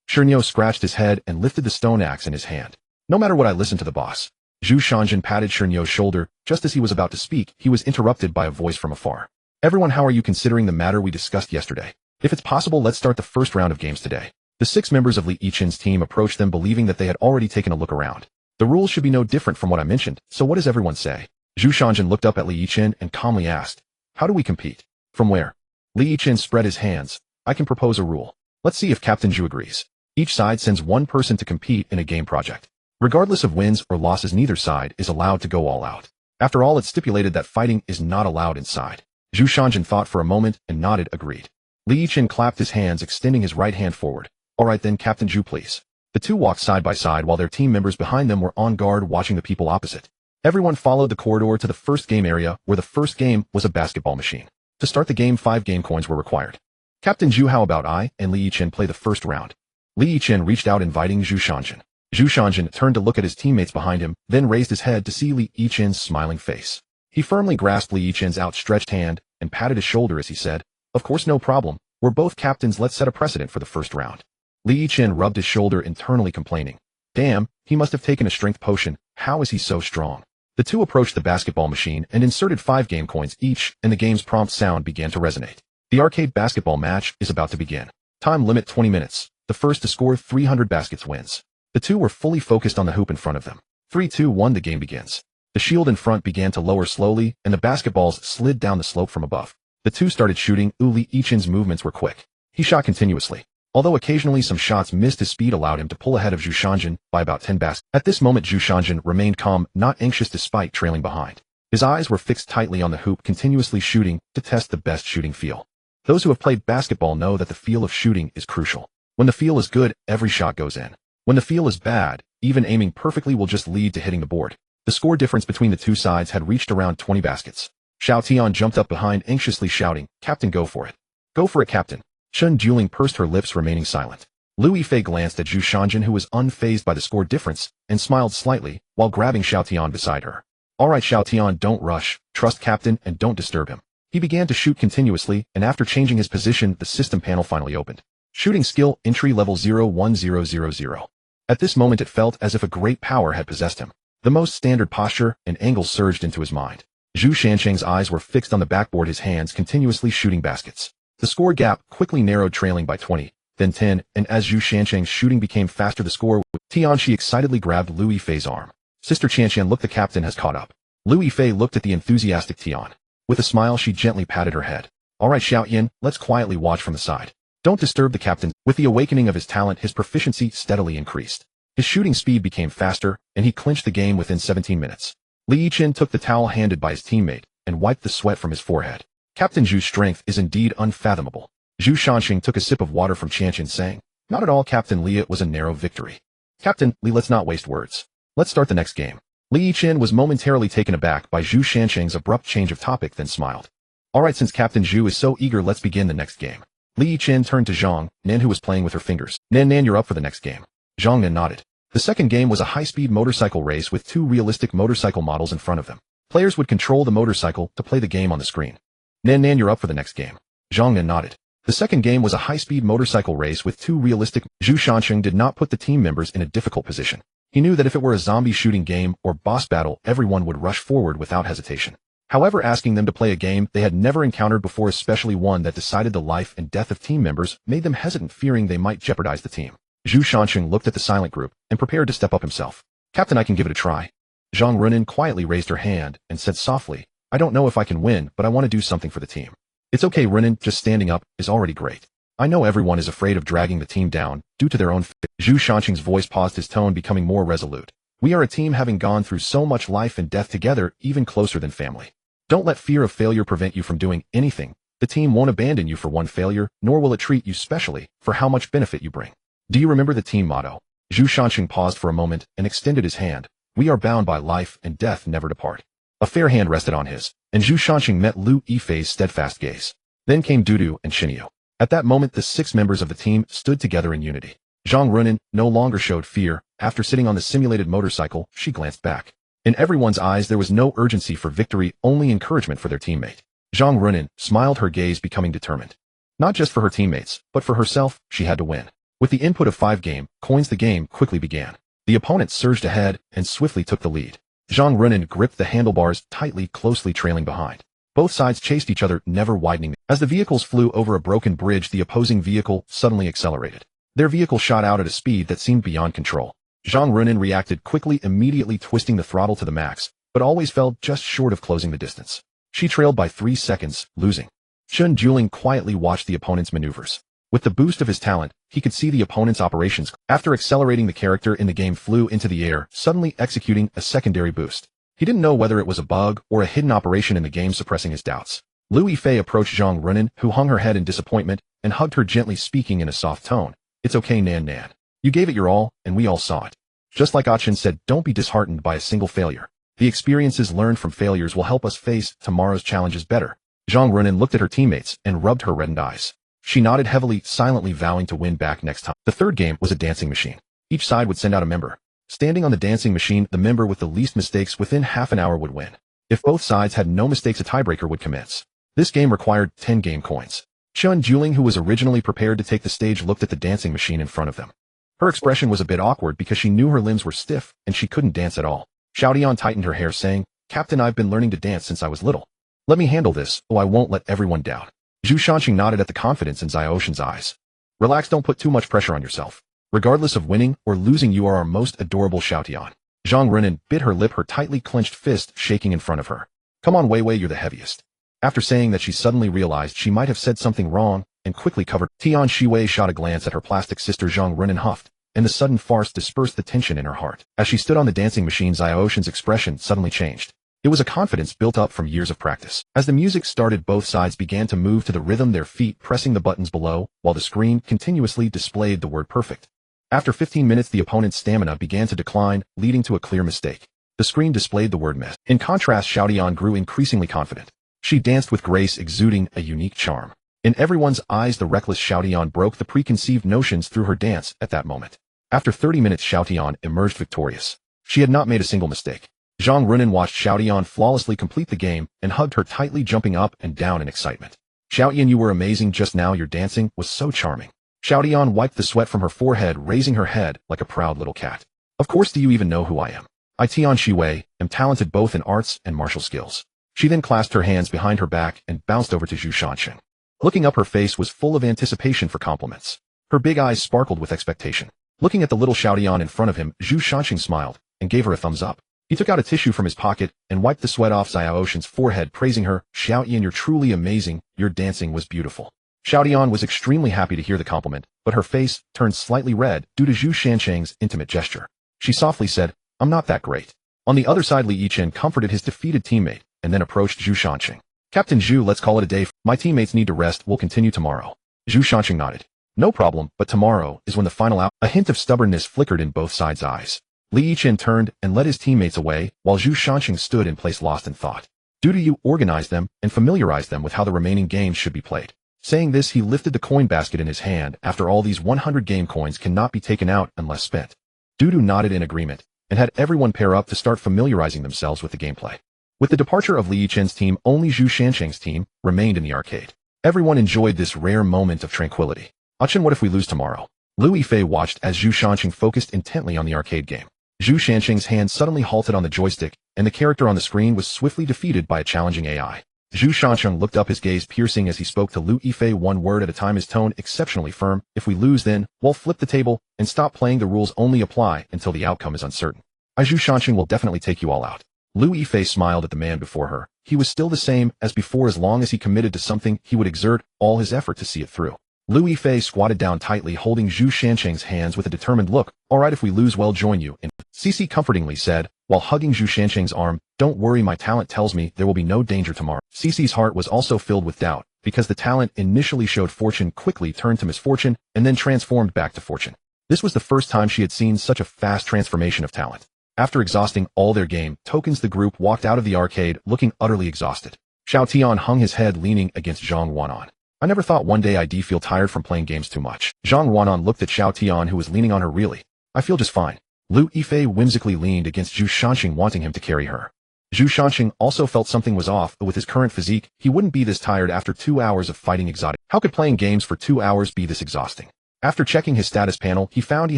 Shernyo scratched his head and lifted the stone axe in his hand. No matter what, I listen to the boss. Zhu Shanjin patted Shernyo's shoulder. Just as he was about to speak, he was interrupted by a voice from afar. Everyone, how are you considering the matter we discussed yesterday? If it's possible, let's start the first round of games today. The 6 members of Li Yichen's team approached them, believing that they had already taken a look around. The rules should be no different from what I mentioned, so what does everyone say? Zhu Shanjin looked up at Li Yichen and calmly asked, how do we compete? From where? Li Yichen spread his hands. I can propose a rule. Let's see if Captain Zhu agrees. Each side sends one person to compete in a game project. Regardless of wins or losses, neither side is allowed to go all out. After all, it's stipulated that fighting is not allowed inside. Zhu Shanjin thought for a moment and nodded, agreed. Li Yichen clapped his hands, extending his right hand forward. All right then, Captain Zhu, please. The two walked side by side while their team members behind them were on guard, watching the people opposite. Everyone followed the corridor to the first game area, where the first game was a basketball machine. To start the game, 5 game coins were required. Captain Zhu, how about I and Li Yichen play the first round? Li Yichen reached out, inviting Zhu Shanjin. Zhu Shanjin turned to look at his teammates behind him, then raised his head to see Li Yichen's smiling face. He firmly grasped Li Yichen's outstretched hand and patted his shoulder as he said, of course, no problem. We're both captains, let's set a precedent for the first round. Li Yichen rubbed his shoulder, internally complaining. Damn, he must have taken a strength potion. How is he so strong? The two approached the basketball machine and inserted 5 game coins each, and the game's prompt sound began to resonate. The arcade basketball match is about to begin. Time limit 20 minutes. The first to score 300 baskets wins. The two were fully focused on the hoop in front of them. 3, 2, 1, the game begins. The shield in front began to lower slowly, and the basketballs slid down the slope from above. The two started shooting. Li Yichen's movements were quick. He shot continuously. Although occasionally some shots missed, his speed allowed him to pull ahead of Zhu Shanjin by about 10 baskets. At this moment, Zhu Shanjin remained calm, not anxious despite trailing behind. His eyes were fixed tightly on the hoop, continuously shooting to test the best shooting feel. Those who have played basketball know that the feel of shooting is crucial. When the feel is good, every shot goes in. When the feel is bad, even aiming perfectly will just lead to hitting the board. The score difference between the two sides had reached around 20 baskets. Xiao Tian jumped up behind, anxiously shouting, Captain, go for it. Go for it, Captain. Shen Juling pursed her lips, remaining silent. Lu Yifei glanced at Zhu Shanjin, who was unfazed by the score difference, and smiled slightly, while grabbing Xiao Tian beside her. All right, Xiao Tian, don't rush. Trust Captain and don't disturb him. He began to shoot continuously, and after changing his position, the system panel finally opened. Shooting skill, entry level 01000. At this moment it felt as if a great power had possessed him. The most standard posture and angles surged into his mind. Zhu Shansheng's eyes were fixed on the backboard, his hands continuously shooting baskets. The score gap quickly narrowed, trailing by 20, then 10, and as Zhu Shansheng's shooting became faster, the score Tianxi excitedly grabbed Lu Yifei's arm. Sister Qianqian, look, the captain has caught up. Lu Yifei looked at the enthusiastic Tian. With a smile, she gently patted her head. All right, Xiaoyan, let's quietly watch from the side. Don't disturb the captain. With the awakening of his talent, his proficiency steadily increased. His shooting speed became faster, and he clinched the game within 17 minutes. Li Yichen took the towel handed by his teammate and wiped the sweat from his forehead. Captain Zhu's strength is indeed unfathomable. Zhu Shanxing took a sip of water from Qianqian, saying, "Not at all, Captain Li, it was a narrow victory." "Captain Li, let's not waste words. Let's start the next game." Li Yiqian was momentarily taken aback by Zhu Shanxing's abrupt change of topic, then smiled. "Alright, since Captain Zhu is so eager, let's begin the next game." Li Yiqian turned to Zhang Nan, who was playing with her fingers. Nan, you're up for the next game." Zhang Nan nodded. The second game was a high-speed motorcycle race with two realistic motorcycle models in front of them. Players would control the motorcycle to play the game on the screen. Nan, you're up for the next game." Zhang Nan nodded. The second game was a high-speed motorcycle race with two realistic. Zhu Shanxing did not put the team members in a difficult position. He knew that if it were a zombie shooting game or boss battle, everyone would rush forward without hesitation. However, asking them to play a game they had never encountered before, especially one that decided the life and death of team members, made them hesitant, fearing they might jeopardize the team. Zhu Shanxing looked at the silent group and prepared to step up himself. "Captain, I can give it a try." Zhang Runin quietly raised her hand and said softly, "I don't know if I can win, but I want to do something for the team." "It's okay, Runin, just standing up is already great. I know everyone is afraid of dragging the team down due to their own." Zhu Shanxing's voice paused, his tone becoming more resolute. "We are a team, having gone through so much life and death together, even closer than family. Don't let fear of failure prevent you from doing anything. The team won't abandon you for one failure, nor will it treat you specially for how much benefit you bring. Do you remember the team motto?" Zhu Shanxing paused for a moment and extended his hand. "We are bound by life and death never to part." A fair hand rested on his, and Zhu Shanxing met Lu Yifei's steadfast gaze. Then came Dudu and Xinyu. At that moment, the 6 members of the team stood together in unity. Zhang Runin no longer showed fear. After sitting on the simulated motorcycle, she glanced back. In everyone's eyes, there was no urgency for victory, only encouragement for their teammate. Zhang Runin smiled, her gaze becoming determined. Not just for her teammates, but for herself, she had to win. With the input of 5 game coins, the game quickly began. The opponent surged ahead and swiftly took the lead. Zhang Runin gripped the handlebars tightly, closely trailing behind. Both sides chased each other, never widening. As the vehicles flew over a broken bridge, the opposing vehicle suddenly accelerated. Their vehicle shot out at a speed that seemed beyond control. Zhang Runin reacted quickly, immediately twisting the throttle to the max, but always fell just short of closing the distance. She trailed by 3 seconds, losing. Chun Juling quietly watched the opponent's maneuvers. With the boost of his talent, he could see the opponent's operations. After accelerating, the character in the game flew into the air, suddenly executing a secondary boost. He didn't know whether it was a bug or a hidden operation in the game, suppressing his doubts. Lu Yifei approached Zhang Runin, who hung her head in disappointment, and hugged her gently, speaking in a soft tone. "It's okay, Nan. You gave it your all, and we all saw it." Just like Achin said, don't be disheartened by a single failure. The experiences learned from failures will help us face tomorrow's challenges better. Zhang Runin looked at her teammates and rubbed her reddened eyes. She nodded heavily, silently vowing to win back next time. The third game was a dancing machine. Each side would send out a member. Standing on the dancing machine, the member with the least mistakes within half an hour would win. If both sides had no mistakes, a tiebreaker would commence. This game required 10 game coins. Chun Juling, who was originally prepared to take the stage, looked at the dancing machine in front of them. Her expression was a bit awkward because she knew her limbs were stiff and she couldn't dance at all. Xiaodian tightened her hair, saying, "Captain, I've been learning to dance since I was little. Let me handle this, I won't let everyone down." Zhu Shanxing nodded at the confidence in Xiaoshan's eyes. "Relax, don't put too much pressure on yourself. Regardless of winning or losing, you are our most adorable Xiaotian." Zhang Runin bit her lip, her tightly clenched fist shaking in front of her. "Come on, Wei Wei, you're the heaviest." After saying that, she suddenly realized she might have said something wrong and quickly covered. Tian Shiwei shot a glance at her plastic sister. Zhang Runin huffed, and the sudden farce dispersed the tension in her heart. As she stood on the dancing machine, Xiaoshan's expression suddenly changed. It was a confidence built up from years of practice. As the music started, both sides began to move to the rhythm, their feet pressing the buttons below, while the screen continuously displayed the word perfect. After 15 minutes, the opponent's stamina began to decline, leading to a clear mistake. The screen displayed the word miss. In contrast, Xiaodian grew increasingly confident. She danced with grace, exuding a unique charm. In everyone's eyes, the reckless Xiaodian broke the preconceived notions through her dance at that moment. After 30 minutes, Xiaodian emerged victorious. She had not made a single mistake. Zhang Runin watched Xiaodian flawlessly complete the game and hugged her tightly, jumping up and down in excitement. "Xiaodian, you were amazing just now. Your dancing was so charming." Xiaodian wiped the sweat from her forehead, raising her head like a proud little cat. "Of course, do you even know who I am? I, Tian Shiwei, am talented both in arts and martial skills." She then clasped her hands behind her back and bounced over to Zhu Shanxing. Looking up, her face was full of anticipation for compliments. Her big eyes sparkled with expectation. Looking at the little Xiaodian in front of him, Zhu Shanxing smiled and gave her a thumbs up. He took out a tissue from his pocket and wiped the sweat off Xiaoshan's forehead, praising her. "Xiaoyan, you're truly amazing. Your dancing was beautiful." Xiaodian was extremely happy to hear the compliment, but her face turned slightly red due to Zhu Shanxing's intimate gesture. She softly said, "I'm not that great." On the other side, Li Yiqian comforted his defeated teammate and then approached Zhu Shanxing. Captain Zhu, let's call it a day. My teammates need to rest. We'll continue tomorrow. Zhu Shanqing nodded. No problem, but tomorrow is when the final out. A hint of stubbornness flickered in both sides' eyes. Li Yichen turned and led his teammates away, while Zhu Shanqing stood in place lost in thought. Do you organize them and familiarize them with how the remaining games should be played. Saying this, he lifted the coin basket in his hand. After all, these 100 game coins cannot be taken out unless spent. Dudu nodded in agreement, and had everyone pair up to start familiarizing themselves with the gameplay. With the departure of Li Yichen's team, only Zhu Shanqing's team remained in the arcade. Everyone enjoyed this rare moment of tranquility. Achen, what if we lose tomorrow? Lu Yifei watched as Zhu Shanqing focused intently on the arcade game. Zhu Shanqing's hand suddenly halted on the joystick, and the character on the screen was swiftly defeated by a challenging AI. Zhu Shanqing looked up, his gaze piercing as he spoke to Lu Yifei one word at a time, his tone exceptionally firm. If we lose, then, we'll flip the table and stop playing. The rules only apply until the outcome is uncertain. Zhu Shanqing will definitely take you all out. Lu Yifei smiled at the man before her. He was still the same as before. As long as he committed to something, he would exert all his effort to see it through. Lu Yifei squatted down tightly, holding Zhu Shanqing's hands with a determined look. All right, if we lose, we'll join you in. Cici comfortingly said, while hugging Zhu Shanqing's arm. Don't worry, my talent tells me there will be no danger tomorrow. Cici's heart was also filled with doubt, because the talent initially showed fortune quickly turned to misfortune and then transformed back to fortune. This was the first time she had seen such a fast transformation of talent. After exhausting all their game tokens, the group walked out of the arcade looking utterly exhausted. Xiao Tian hung his head leaning against Zhang Wanan. I never thought one day I'd feel tired from playing games too much. Zhang Wanan looked at Xiao Tian, who was leaning on her. Really? I feel just fine. Lu Yifei whimsically leaned against Zhu Shanqing, wanting him to carry her. Zhu Shanqing also felt something was off, but with his current physique, he wouldn't be this tired after 2 hours of fighting exotic. How could playing games for 2 hours be this exhausting? After checking his status panel, he found he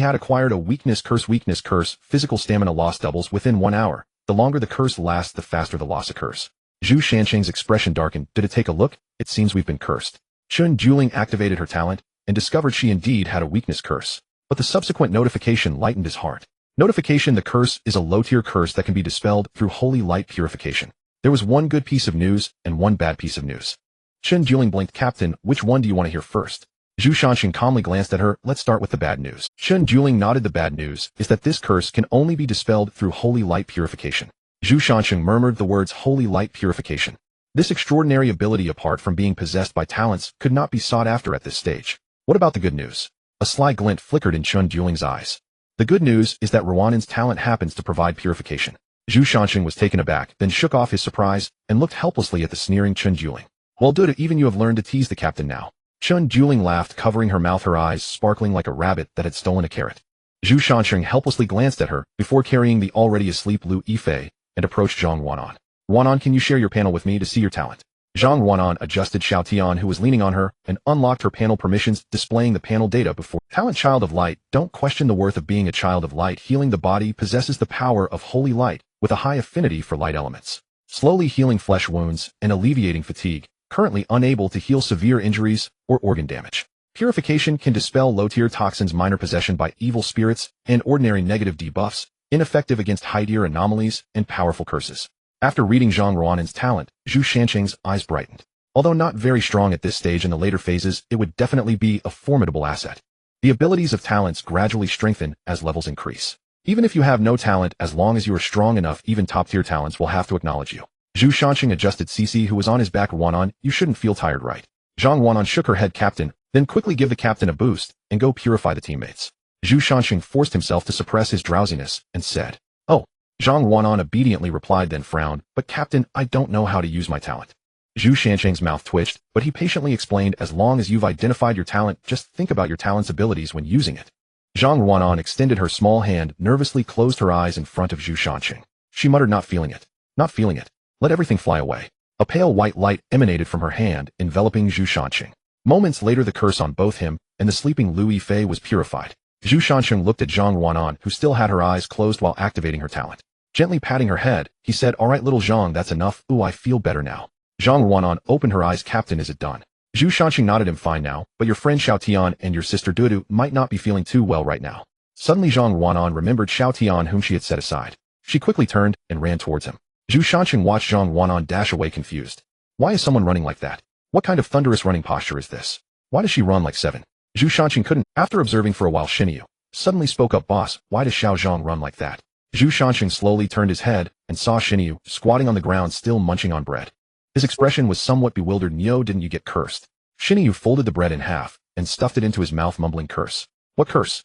had acquired a weakness curse. Weakness curse, physical stamina loss doubles within 1 hour. The longer the curse lasts, the faster the loss occurs. Zhu Shanqing's expression darkened. Did it take a look? It seems we've been cursed. Chun Juling activated her talent and discovered she indeed had a weakness curse. But the subsequent notification lightened his heart. Notification: the curse is a low-tier curse that can be dispelled through holy light purification. There was one good piece of news and one bad piece of news. Chun Juling blinked. Captain, which one do you want to hear first? Zhu Shanqing calmly glanced at her. Let's start with the bad news. Chun Juling nodded. The bad news is that this curse can only be dispelled through holy light purification. Zhu Shanqing murmured the words holy light purification. This extraordinary ability, apart from being possessed by talents, could not be sought after at this stage. What about the good news? A sly glint flickered in Chun Juling's eyes. The good news is that Ruanin's talent happens to provide purification. Zhu Shanqing was taken aback, then shook off his surprise and looked helplessly at the sneering Chun Juling. Well, dude, even you have learned to tease the captain now. Chun Juling laughed, covering her mouth, her eyes sparkling like a rabbit that had stolen a carrot. Zhu Shanqing helplessly glanced at her before carrying the already asleep Lu Yifei and approached Zhang Wanan. Wanan, can you share your panel with me to see your talent? Zhang Wanan adjusted Xiao Tian, who was leaning on her, and unlocked her panel permissions, displaying the panel data before. Talent: Child of Light. Don't question the worth of being a child of light. Healing the body, possesses the power of holy light, with a high affinity for light elements. Slowly healing flesh wounds and alleviating fatigue. Currently unable to heal severe injuries or organ damage. Purification can dispel low-tier toxins, minor possession by evil spirits, and ordinary negative debuffs, ineffective against high-tier anomalies and powerful curses. After reading Zhang Ruanin's talent, Zhu Shanqing's eyes brightened. Although not very strong at this stage, in the later phases, it would definitely be a formidable asset. The abilities of talents gradually strengthen as levels increase. Even if you have no talent, as long as you are strong enough, even top-tier talents will have to acknowledge you. Zhu Shanqing adjusted Cici, who was on his back. Wanan, you shouldn't feel tired, right? Zhang Wanan shook her head. Captain, then quickly give the captain a boost and go purify the teammates. Zhu Shanqing forced himself to suppress his drowsiness and said, Oh. Zhang Wanan obediently replied, then frowned. But captain, I don't know how to use my talent. Zhu Shanqing's mouth twitched, but he patiently explained, as long as you've identified your talent, just think about your talent's abilities when using it. Zhang Wanan extended her small hand, nervously closed her eyes in front of Zhu Shanqing. She muttered, not feeling it. Not feeling it. Let everything fly away. A pale white light emanated from her hand, enveloping Zhu Shanqing. Moments later, the curse on both him and the sleeping Lu Yifei was purified. Zhu Shanqing looked at Zhang Wanan, who still had her eyes closed while activating her talent. Gently patting her head, he said, all right, little Zhang, that's enough. Ooh, I feel better now. Zhang Wanan opened her eyes. Captain, is it done? Zhu Shanqing nodded. I'm fine now, but your friend Xiao Tian and your sister Dudu might not be feeling too well right now. Suddenly Zhang Wanan remembered Xiao Tian, whom she had set aside. She quickly turned and ran towards him. Zhu Shanqing watched Zhang Wanan dash away, confused. Why is someone running like that? What kind of thunderous running posture is this? Why does she run like 7? Zhu Shanqing couldn't. After observing for a while, Xinyu suddenly spoke up. Boss, why does Xiao Zhang run like that? Zhu Shanqing slowly turned his head and saw Xinyu squatting on the ground, still munching on bread. His expression was somewhat bewildered. "Nyo, didn't you get cursed?" Shinryu folded the bread in half and stuffed it into his mouth, mumbling, "Curse? What curse?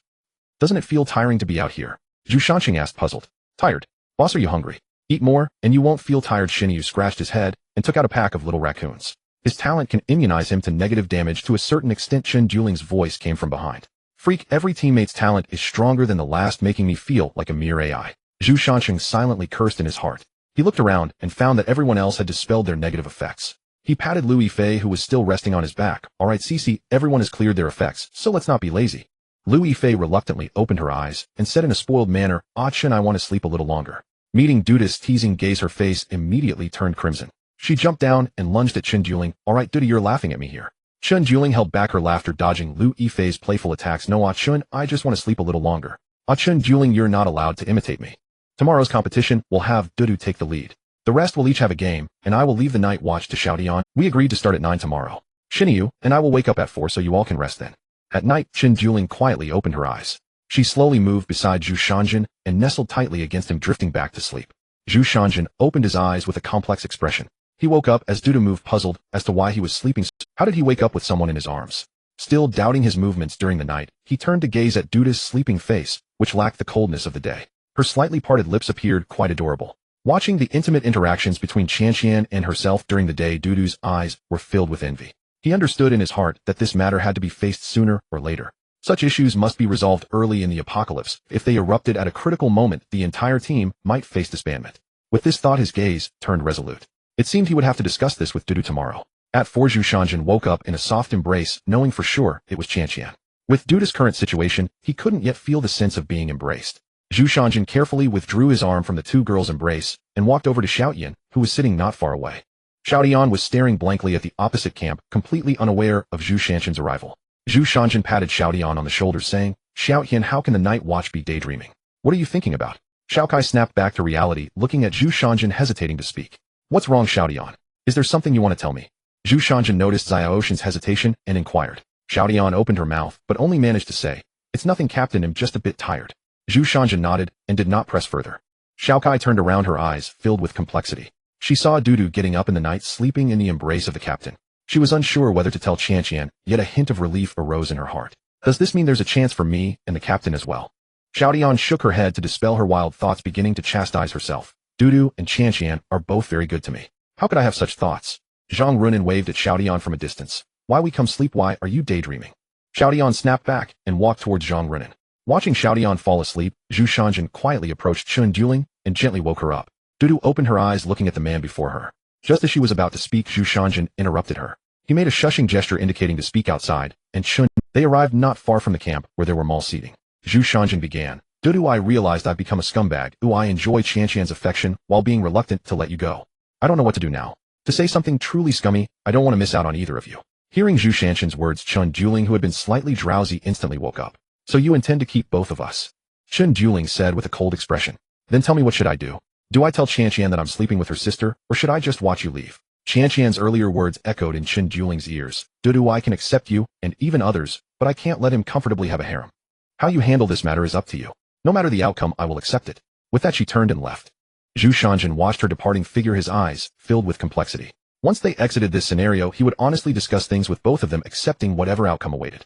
Doesn't it feel tiring to be out here?" Zhu Shanqing asked, puzzled. "Tired? Boss, are you hungry? Eat more, and you won't feel tired." Shinryu scratched his head and took out a pack of little raccoons. "His talent can immunize him to negative damage to a certain extent." Chen Juling's voice came from behind. "Freak, every teammate's talent is stronger than the last, making me feel like a mere AI." Zhu Shanqing silently cursed in his heart. He looked around and found that everyone else had dispelled their negative effects. He patted Lu Yifei, who was still resting on his back. "All right, Cici, everyone has cleared their effects, so let's not be lazy." Lu Yifei reluctantly opened her eyes and said in a spoiled manner, "Ah, Chen, I want to sleep a little longer." Meeting Duda's teasing gaze, her face immediately turned crimson. She jumped down and lunged at Chen Juling. "All right, Duda, you're laughing at me here." Chen Juling held back her laughter, dodging Lu Yifei's playful attacks. "No, Ah Chun, I just want to sleep a little longer." "Ah Chen Juling, you're not allowed to imitate me. Tomorrow's competition will have Dudu take the lead. The rest will each have a game, and I will leave the night watch to Xiaodian. We agreed to start at 9 tomorrow. Shinryu and I will wake up at 4 so you all can rest then." At night, Chen Juling quietly opened her eyes. She slowly moved beside Zhu Shanjin and nestled tightly against him, drifting back to sleep. Zhu Shanjin opened his eyes with a complex expression. He woke up as Duda moved, puzzled as to why he was sleeping. How did he wake up with someone in his arms? Still doubting his movements during the night, he turned to gaze at Duda's sleeping face, which lacked the coldness of the day. Her slightly parted lips appeared quite adorable. Watching the intimate interactions between Qianqian and herself during the day, Dudu's eyes were filled with envy. He understood in his heart that this matter had to be faced sooner or later. Such issues must be resolved early in the apocalypse. If they erupted at a critical moment, the entire team might face disbandment. With this thought, his gaze turned resolute. It seemed he would have to discuss this with Dudu tomorrow. At 4, Zhu Shanjin woke up in a soft embrace, knowing for sure it was Qianqian. With Duda's current situation, he couldn't yet feel the sense of being embraced. Zhu Shanjin carefully withdrew his arm from the two girls' embrace and walked over to Xiaoyan, who was sitting not far away. Xiaodian was staring blankly at the opposite camp, completely unaware of Zhu Shanjin's arrival. Zhu Shanjin patted Xiaodian on the shoulder, saying, "Xiaoyan, how can the night watch be daydreaming? What are you thinking about?" Xiaokai snapped back to reality, looking at Zhu Shanjin, hesitating to speak. "What's wrong, Xiaodian? Is there something you want to tell me?" Zhu Shanjin noticed Xiaoshan's hesitation and inquired. Xiaodian opened her mouth, but only managed to say, "It's nothing, Captain, I'm just a bit tired." Zhu Shanjin nodded and did not press further. Xiaokai turned around, her eyes filled with complexity. She saw Dudu getting up in the night, sleeping in the embrace of the captain. She was unsure whether to tell Qianqian, yet a hint of relief arose in her heart. Does this mean there's a chance for me and the captain as well? Xiaodian shook her head to dispel her wild thoughts, beginning to chastise herself. Dudu and Qianqian are both very good to me. How could I have such thoughts? Zhang Runin waved at Xiaodian from a distance. "Why we come sleep? Why are you daydreaming?" Xiaodian snapped back and walked towards Zhang Runin. Watching Xiaodian fall asleep, Zhu Shanjin quietly approached Chen Juling and gently woke her up. Dudu opened her eyes, looking at the man before her. Just as she was about to speak, Zhu Shanjin interrupted her. He made a shushing gesture indicating to speak outside, and they arrived not far from the camp where there were mall seating. Zhu Shanjin began. "Dudu, I realized I've become a scumbag. I enjoy Qianqian's affection while being reluctant to let you go. I don't know what to do now. To say something truly scummy, I don't want to miss out on either of you." Hearing Zhu Shanjin's words, Chen Juling, who had been slightly drowsy, instantly woke up. "So you intend to keep both of us?" Chen Juling said with a cold expression. "Then tell me, what should I do? Do I tell Qianqian that I'm sleeping with her sister, or should I just watch you leave?" Qianqian's earlier words echoed in Chen Juling's ears. "Dudu, I can accept you, and even others, but I can't let him comfortably have a harem. How you handle this matter is up to you. No matter the outcome, I will accept it." With that, she turned and left. Zhu Shanjin watched her departing figure, his eyes filled with complexity. Once they exited this scenario, he would honestly discuss things with both of them, accepting whatever outcome awaited.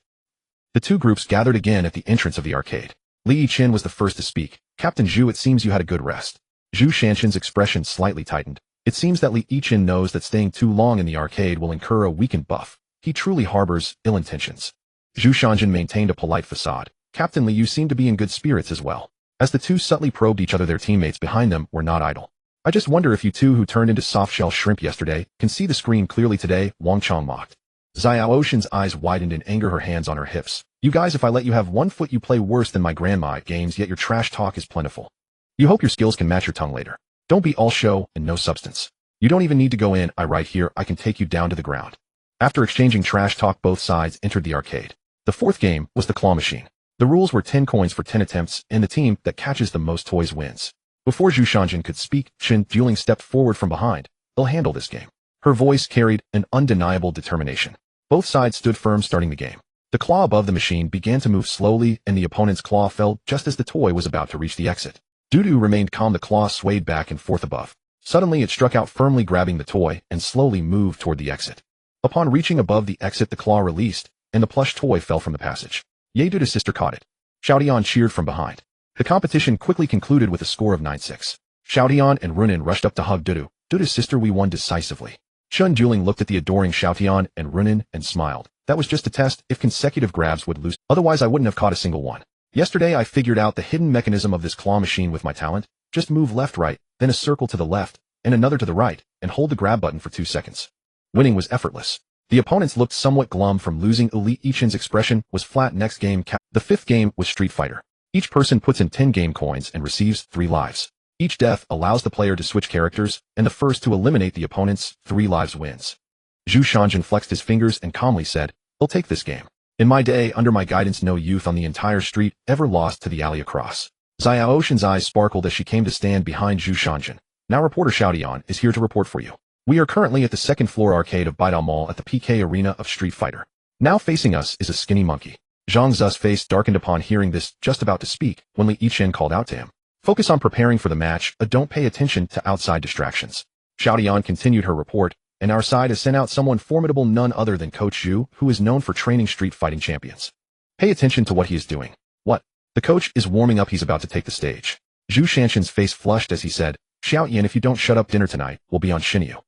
The two groups gathered again at the entrance of the arcade. Li Yiqin was the first to speak. "Captain Zhu, it seems you had a good rest." Zhu Shanjin's expression slightly tightened. It seems that Li Yiqin knows that staying too long in the arcade will incur a weakened buff. He truly harbors ill intentions. Zhu Shanjin maintained a polite facade. "Captain Li, you seem to be in good spirits as well." As the two subtly probed each other, their teammates behind them were not idle. "I just wonder if you two who turned into soft-shell shrimp yesterday can see the screen clearly today," Wang Chong mocked. Xiaoshan's eyes widened in anger, her hands on her hips. "You guys, if I let you have 1 foot, you play worse than my grandma at games, yet your trash talk is plentiful. You hope your skills can match your tongue later. Don't be all show and no substance. You don't even need to go in, right here, I can take you down to the ground." After exchanging trash talk, both sides entered the arcade. The fourth game was the claw machine. The rules were 10 coins for 10 attempts, and the team that catches the most toys wins. Before Zhu Shanjin could speak, Chen Juling stepped forward from behind. "They'll handle this game." Her voice carried an undeniable determination. Both sides stood firm, starting the game. The claw above the machine began to move slowly, and the opponent's claw fell just as the toy was about to reach the exit. Dudu remained calm. The claw swayed back and forth above. Suddenly it struck out, firmly grabbing the toy, and slowly moved toward the exit. Upon reaching above the exit, the claw released, and the plush toy fell from the passage. Ye Duda's sister caught it. Xiaotian cheered from behind. The competition quickly concluded with a score of 9-6. Xiaotian and Runin rushed up to hug Dudu. Duda's sister, we won decisively. Chun Dueling looked at the adoring Xiaotian and Runin and smiled. That was just a test. If consecutive grabs would lose, otherwise I wouldn't have caught a single one. Yesterday I figured out the hidden mechanism of this claw machine with my talent. Just move left right, then a circle to the left, and another to the right, and hold the grab button for 2 seconds. Winning was effortless. The opponents looked somewhat glum from losing. Li Yichen's expression was flat. Next game. The 5th game was Street Fighter. Each person puts in 10 game coins and receives 3 lives. Each death allows the player to switch characters, and the first to eliminate the opponent's 3 lives wins. Zhu Shanjin flexed his fingers and calmly said, I'll take this game. In my day, under my guidance, no youth on the entire street ever lost to the alley across. Xiaoshan's eyes sparkled as she came to stand behind Zhu Shanjin. Now reporter Xiaotian is here to report for you. We are currently at the 2nd floor arcade of Baidao Mall at the PK arena of Street Fighter. Now facing us is a skinny monkey. Zhang Ze's face darkened upon hearing this, just about to speak, when Li Yichen called out to him. Focus on preparing for the match, don't pay attention to outside distractions. Xiaotian continued her report, and our side has sent out someone formidable, none other than Coach Zhu, who is known for training street fighting champions. Pay attention to what he is doing. What? The coach is warming up, he's about to take the stage. Zhu Shanshan's face flushed as he said, Xiaotian, if you don't shut up, dinner tonight will be on Xinyu.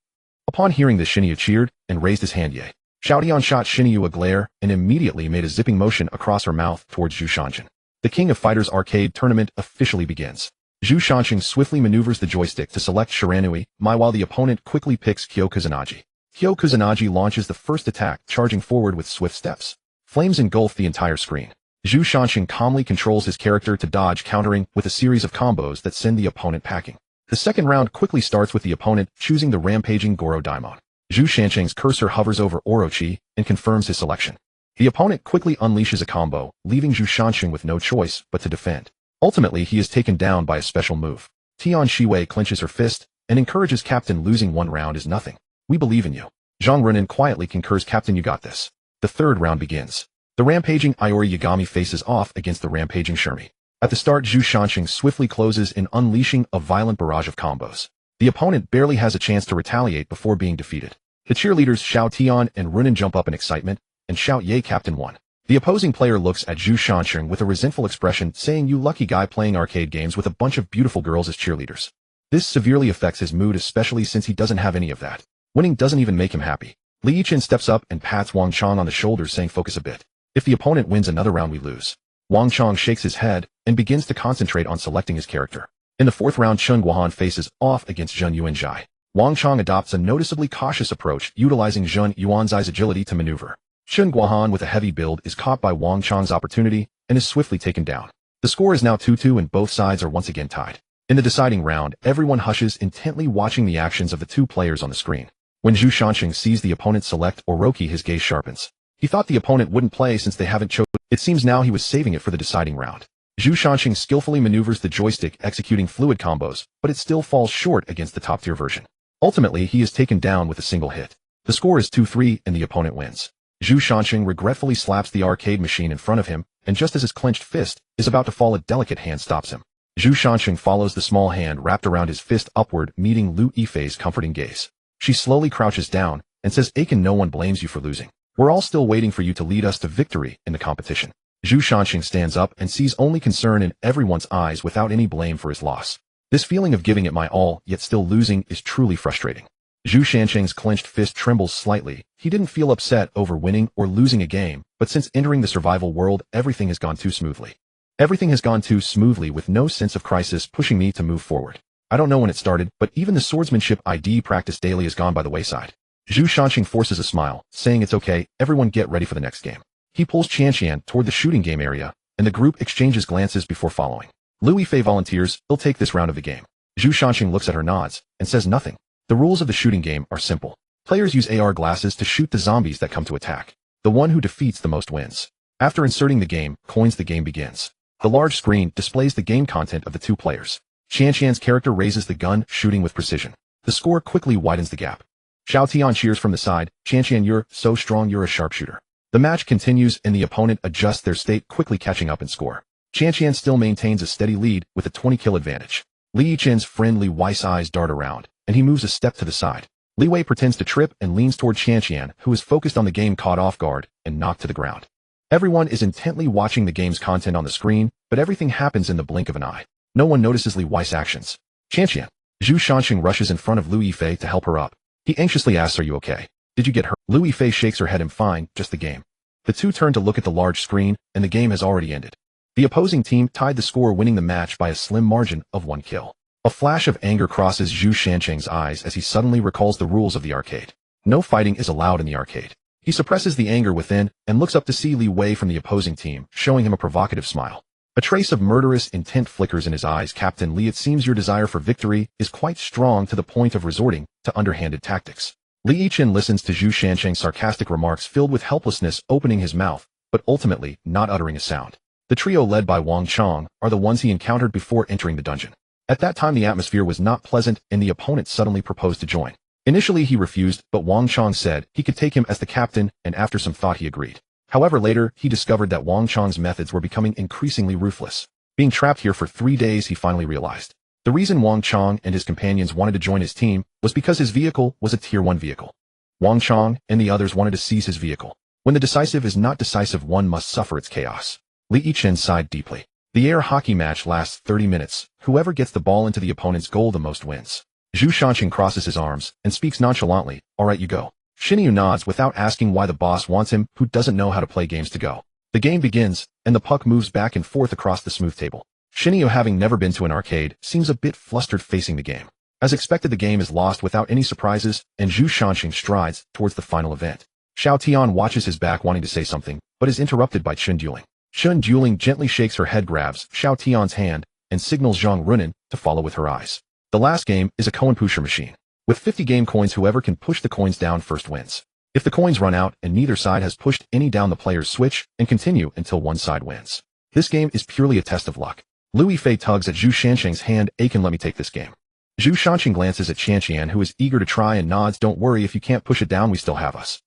Upon hearing this, Xinyu cheered and raised his hand. Ye. Xiaotian shot Xinyu a glare and immediately made a zipping motion across her mouth towards Zhu Shanshan. The King of Fighters arcade tournament officially begins. Zhu Shanshan swiftly maneuvers the joystick to select Shiranui, while the opponent quickly picks Kyo Kusanagi. Kyo Kusanagi launches the first attack, charging forward with swift steps. Flames engulf the entire screen. Zhu Shanshan calmly controls his character to dodge, countering with a series of combos that send the opponent packing. The second round quickly starts with the opponent choosing the rampaging Goro Daimon. Zhu Shanshan's cursor hovers over Orochi and confirms his selection. The opponent quickly unleashes a combo, leaving Zhu Shanshan with no choice but to defend. Ultimately, he is taken down by a special move. Tian Shiwei clenches her fist and encourages Captain, losing 1 round is nothing. We believe in you. Zhang Runin quietly concurs, Captain, you got this. The 3rd round begins. The rampaging Iori Yagami faces off against the rampaging Shermi. At the start, Zhu Shanshan swiftly closes in, unleashing a violent barrage of combos. The opponent barely has a chance to retaliate before being defeated. The cheerleaders Xiao Tian and Runin jump up in excitement and shout, Yay, Captain won. The opposing player looks at Zhu Shanshan with a resentful expression, saying, you lucky guy playing arcade games with a bunch of beautiful girls as cheerleaders. This severely affects his mood, especially since he doesn't have any of that. Winning doesn't even make him happy. Li Yichen steps up and pats Wang Chong on the shoulder, saying, focus a bit. If the opponent wins another round, we lose. Wang Chong shakes his head and begins to concentrate on selecting his character. In the 4th round, Chun Guohan faces off against Zhun Yuanzhai. Wang Chong adopts a noticeably cautious approach, utilizing Zhun Yuanzhai's agility to maneuver. Chun Guohan, with a heavy build, is caught by Wang Chong's opportunity and is swiftly taken down. The score is now 2-2 and both sides are once again tied. In the deciding round, everyone hushes, intently watching the actions of the 2 players on the screen. When Zhu Shanshan sees the opponent select Orochi, his gaze sharpens. He thought the opponent wouldn't play since they haven't chosen. It seems now he was saving it for the deciding round. Zhu Shanshan skillfully maneuvers the joystick, executing fluid combos, but it still falls short against the top-tier version. Ultimately, he is taken down with a single hit. The score is 2-3 and the opponent wins. Zhu Shanshan regretfully slaps the arcade machine in front of him, and just as his clenched fist is about to fall, a delicate hand stops him. Zhu Shanshan follows the small hand wrapped around his fist upward, meeting Lu Yifei's comforting gaze. She slowly crouches down and says, Aiken, no one blames you for losing. We're all still waiting for you to lead us to victory in the competition. Zhu Shanshan stands up and sees only concern in everyone's eyes without any blame for his loss. This feeling of giving it my all, yet still losing, is truly frustrating. Zhu Shanshan's clenched fist trembles slightly. He didn't feel upset over winning or losing a game, but since entering the survival world, everything has gone too smoothly. Everything has gone too smoothly with no sense of crisis pushing me to move forward. I don't know when it started, but even the swordsmanship ID practice daily has gone by the wayside. Zhu Shanshan forces a smile, saying it's okay, everyone get ready for the next game. He pulls Qianqian toward the shooting game area, and the group exchanges glances before following. Lu Yifei volunteers, he'll take this round of the game. Zhu Shanshan looks at her, nods, and says nothing. The rules of the shooting game are simple. Players use AR glasses to shoot the zombies that come to attack. The one who defeats the most wins. After inserting the game coins, the game begins. The large screen displays the game content of the 2 players. Qianqian's character raises the gun, shooting with precision. The score quickly widens the gap. Xiao Tian cheers from the side, Qianqian, you're so strong, you're a sharpshooter. The match continues and the opponent adjusts their state, quickly catching up in score. Qianqian still maintains a steady lead with a 20-kill advantage. Li Yichen's friendly Weiss eyes dart around, and he moves a step to the side. Li Wei pretends to trip and leans toward Qianqian, who is focused on the game, caught off guard and knocked to the ground. Everyone is intently watching the game's content on the screen, but everything happens in the blink of an eye. No one notices Li Wei's actions. Qianqian. Zhu Shanxing rushes in front of Lu Yifei to help her up. He anxiously asks, "Are you okay? Did you get hurt?" Lu Yifei shakes her head. "I'm fine, just the game." The two turn to look at the large screen, and the game has already ended. The opposing team tied the score, winning the match by a slim margin of 1 kill. A flash of anger crosses Zhu Shanxing's eyes as he suddenly recalls the rules of the arcade. No fighting is allowed in the arcade. He suppresses the anger within and looks up to see Li Wei from the opposing team, showing him a provocative smile. A trace of murderous intent flickers in his eyes. "Captain Li, it seems your desire for victory is quite strong to the point of resorting to underhanded tactics." Li Yichen listens to Zhu Shanxing's sarcastic remarks, filled with helplessness, opening his mouth, but ultimately not uttering a sound. The trio led by Wang Chong are the ones he encountered before entering the dungeon. At that time the atmosphere was not pleasant and the opponent suddenly proposed to join. Initially he refused, but Wang Chong said he could take him as the captain, and after some thought he agreed. However, later he discovered that Wang Chong's methods were becoming increasingly ruthless. Being trapped here for 3 days, he finally realized. The reason Wang Chong and his companions wanted to join his team was because his vehicle was a Tier 1 vehicle. Wang Chong and the others wanted to seize his vehicle. When the decisive is not decisive, one must suffer its chaos. Li Yichen sighed deeply. The air hockey match lasts 30 minutes. Whoever gets the ball into the opponent's goal the most wins. Zhu Shanxing crosses his arms and speaks nonchalantly. "All right, you go." Xinyu nods without asking why the boss wants him, who doesn't know how to play games, to go. The game begins, and the puck moves back and forth across the smooth table. Xinyu, having never been to an arcade, seems a bit flustered facing the game. As expected, the game is lost without any surprises, and Zhu Shanxing strides towards the final event. Xiao Tian watches his back, wanting to say something, but is interrupted by Chun Dueling. Chun Dueling gently shakes her head, grabs Xiao Tian's hand, and signals Zhang Runin to follow with her eyes. The last game is a coin pusher machine. With 50 game coins, whoever can push the coins down first wins. If the coins run out and neither side has pushed any down, the players switch and continue until one side wins. This game is purely a test of luck. Lu Yifei tugs at Zhu Shanxing's hand. "Can let me take this game." Zhu Shanxing glances at Qianqian, who is eager to try, and nods. "Don't worry, if you can't push it down, we still have us."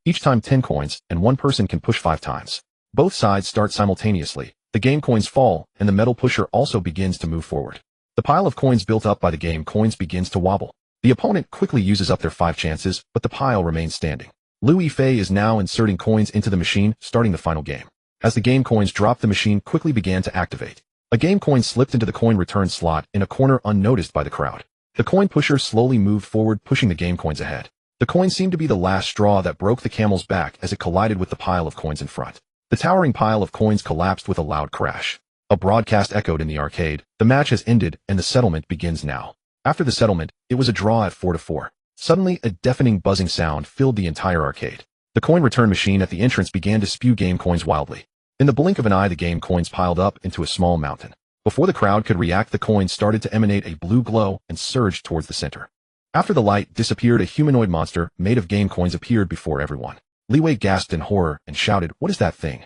Each time 10 coins, and one person can push 5 times. Both sides start simultaneously. The game coins fall, and the metal pusher also begins to move forward. The pile of coins built up by the game coins begins to wobble. The opponent quickly uses up their 5 chances, but the pile remains standing. Lu Yifei is now inserting coins into the machine, starting the final game. As the game coins dropped, the machine quickly began to activate. A game coin slipped into the coin return slot in a corner, unnoticed by the crowd. The coin pusher slowly moved forward, pushing the game coins ahead. The coin seemed to be the last straw that broke the camel's back as it collided with the pile of coins in front. The towering pile of coins collapsed with a loud crash. A broadcast echoed in the arcade. "The match has ended, and the settlement begins now." After the settlement, it was a draw at 4-4. Suddenly, a deafening buzzing sound filled the entire arcade. The coin return machine at the entrance began to spew game coins wildly. In the blink of an eye, the game coins piled up into a small mountain. Before the crowd could react, the coins started to emanate a blue glow and surged towards the center. After the light disappeared, a humanoid monster made of game coins appeared before everyone. Li Wei gasped in horror and shouted, "What is that thing?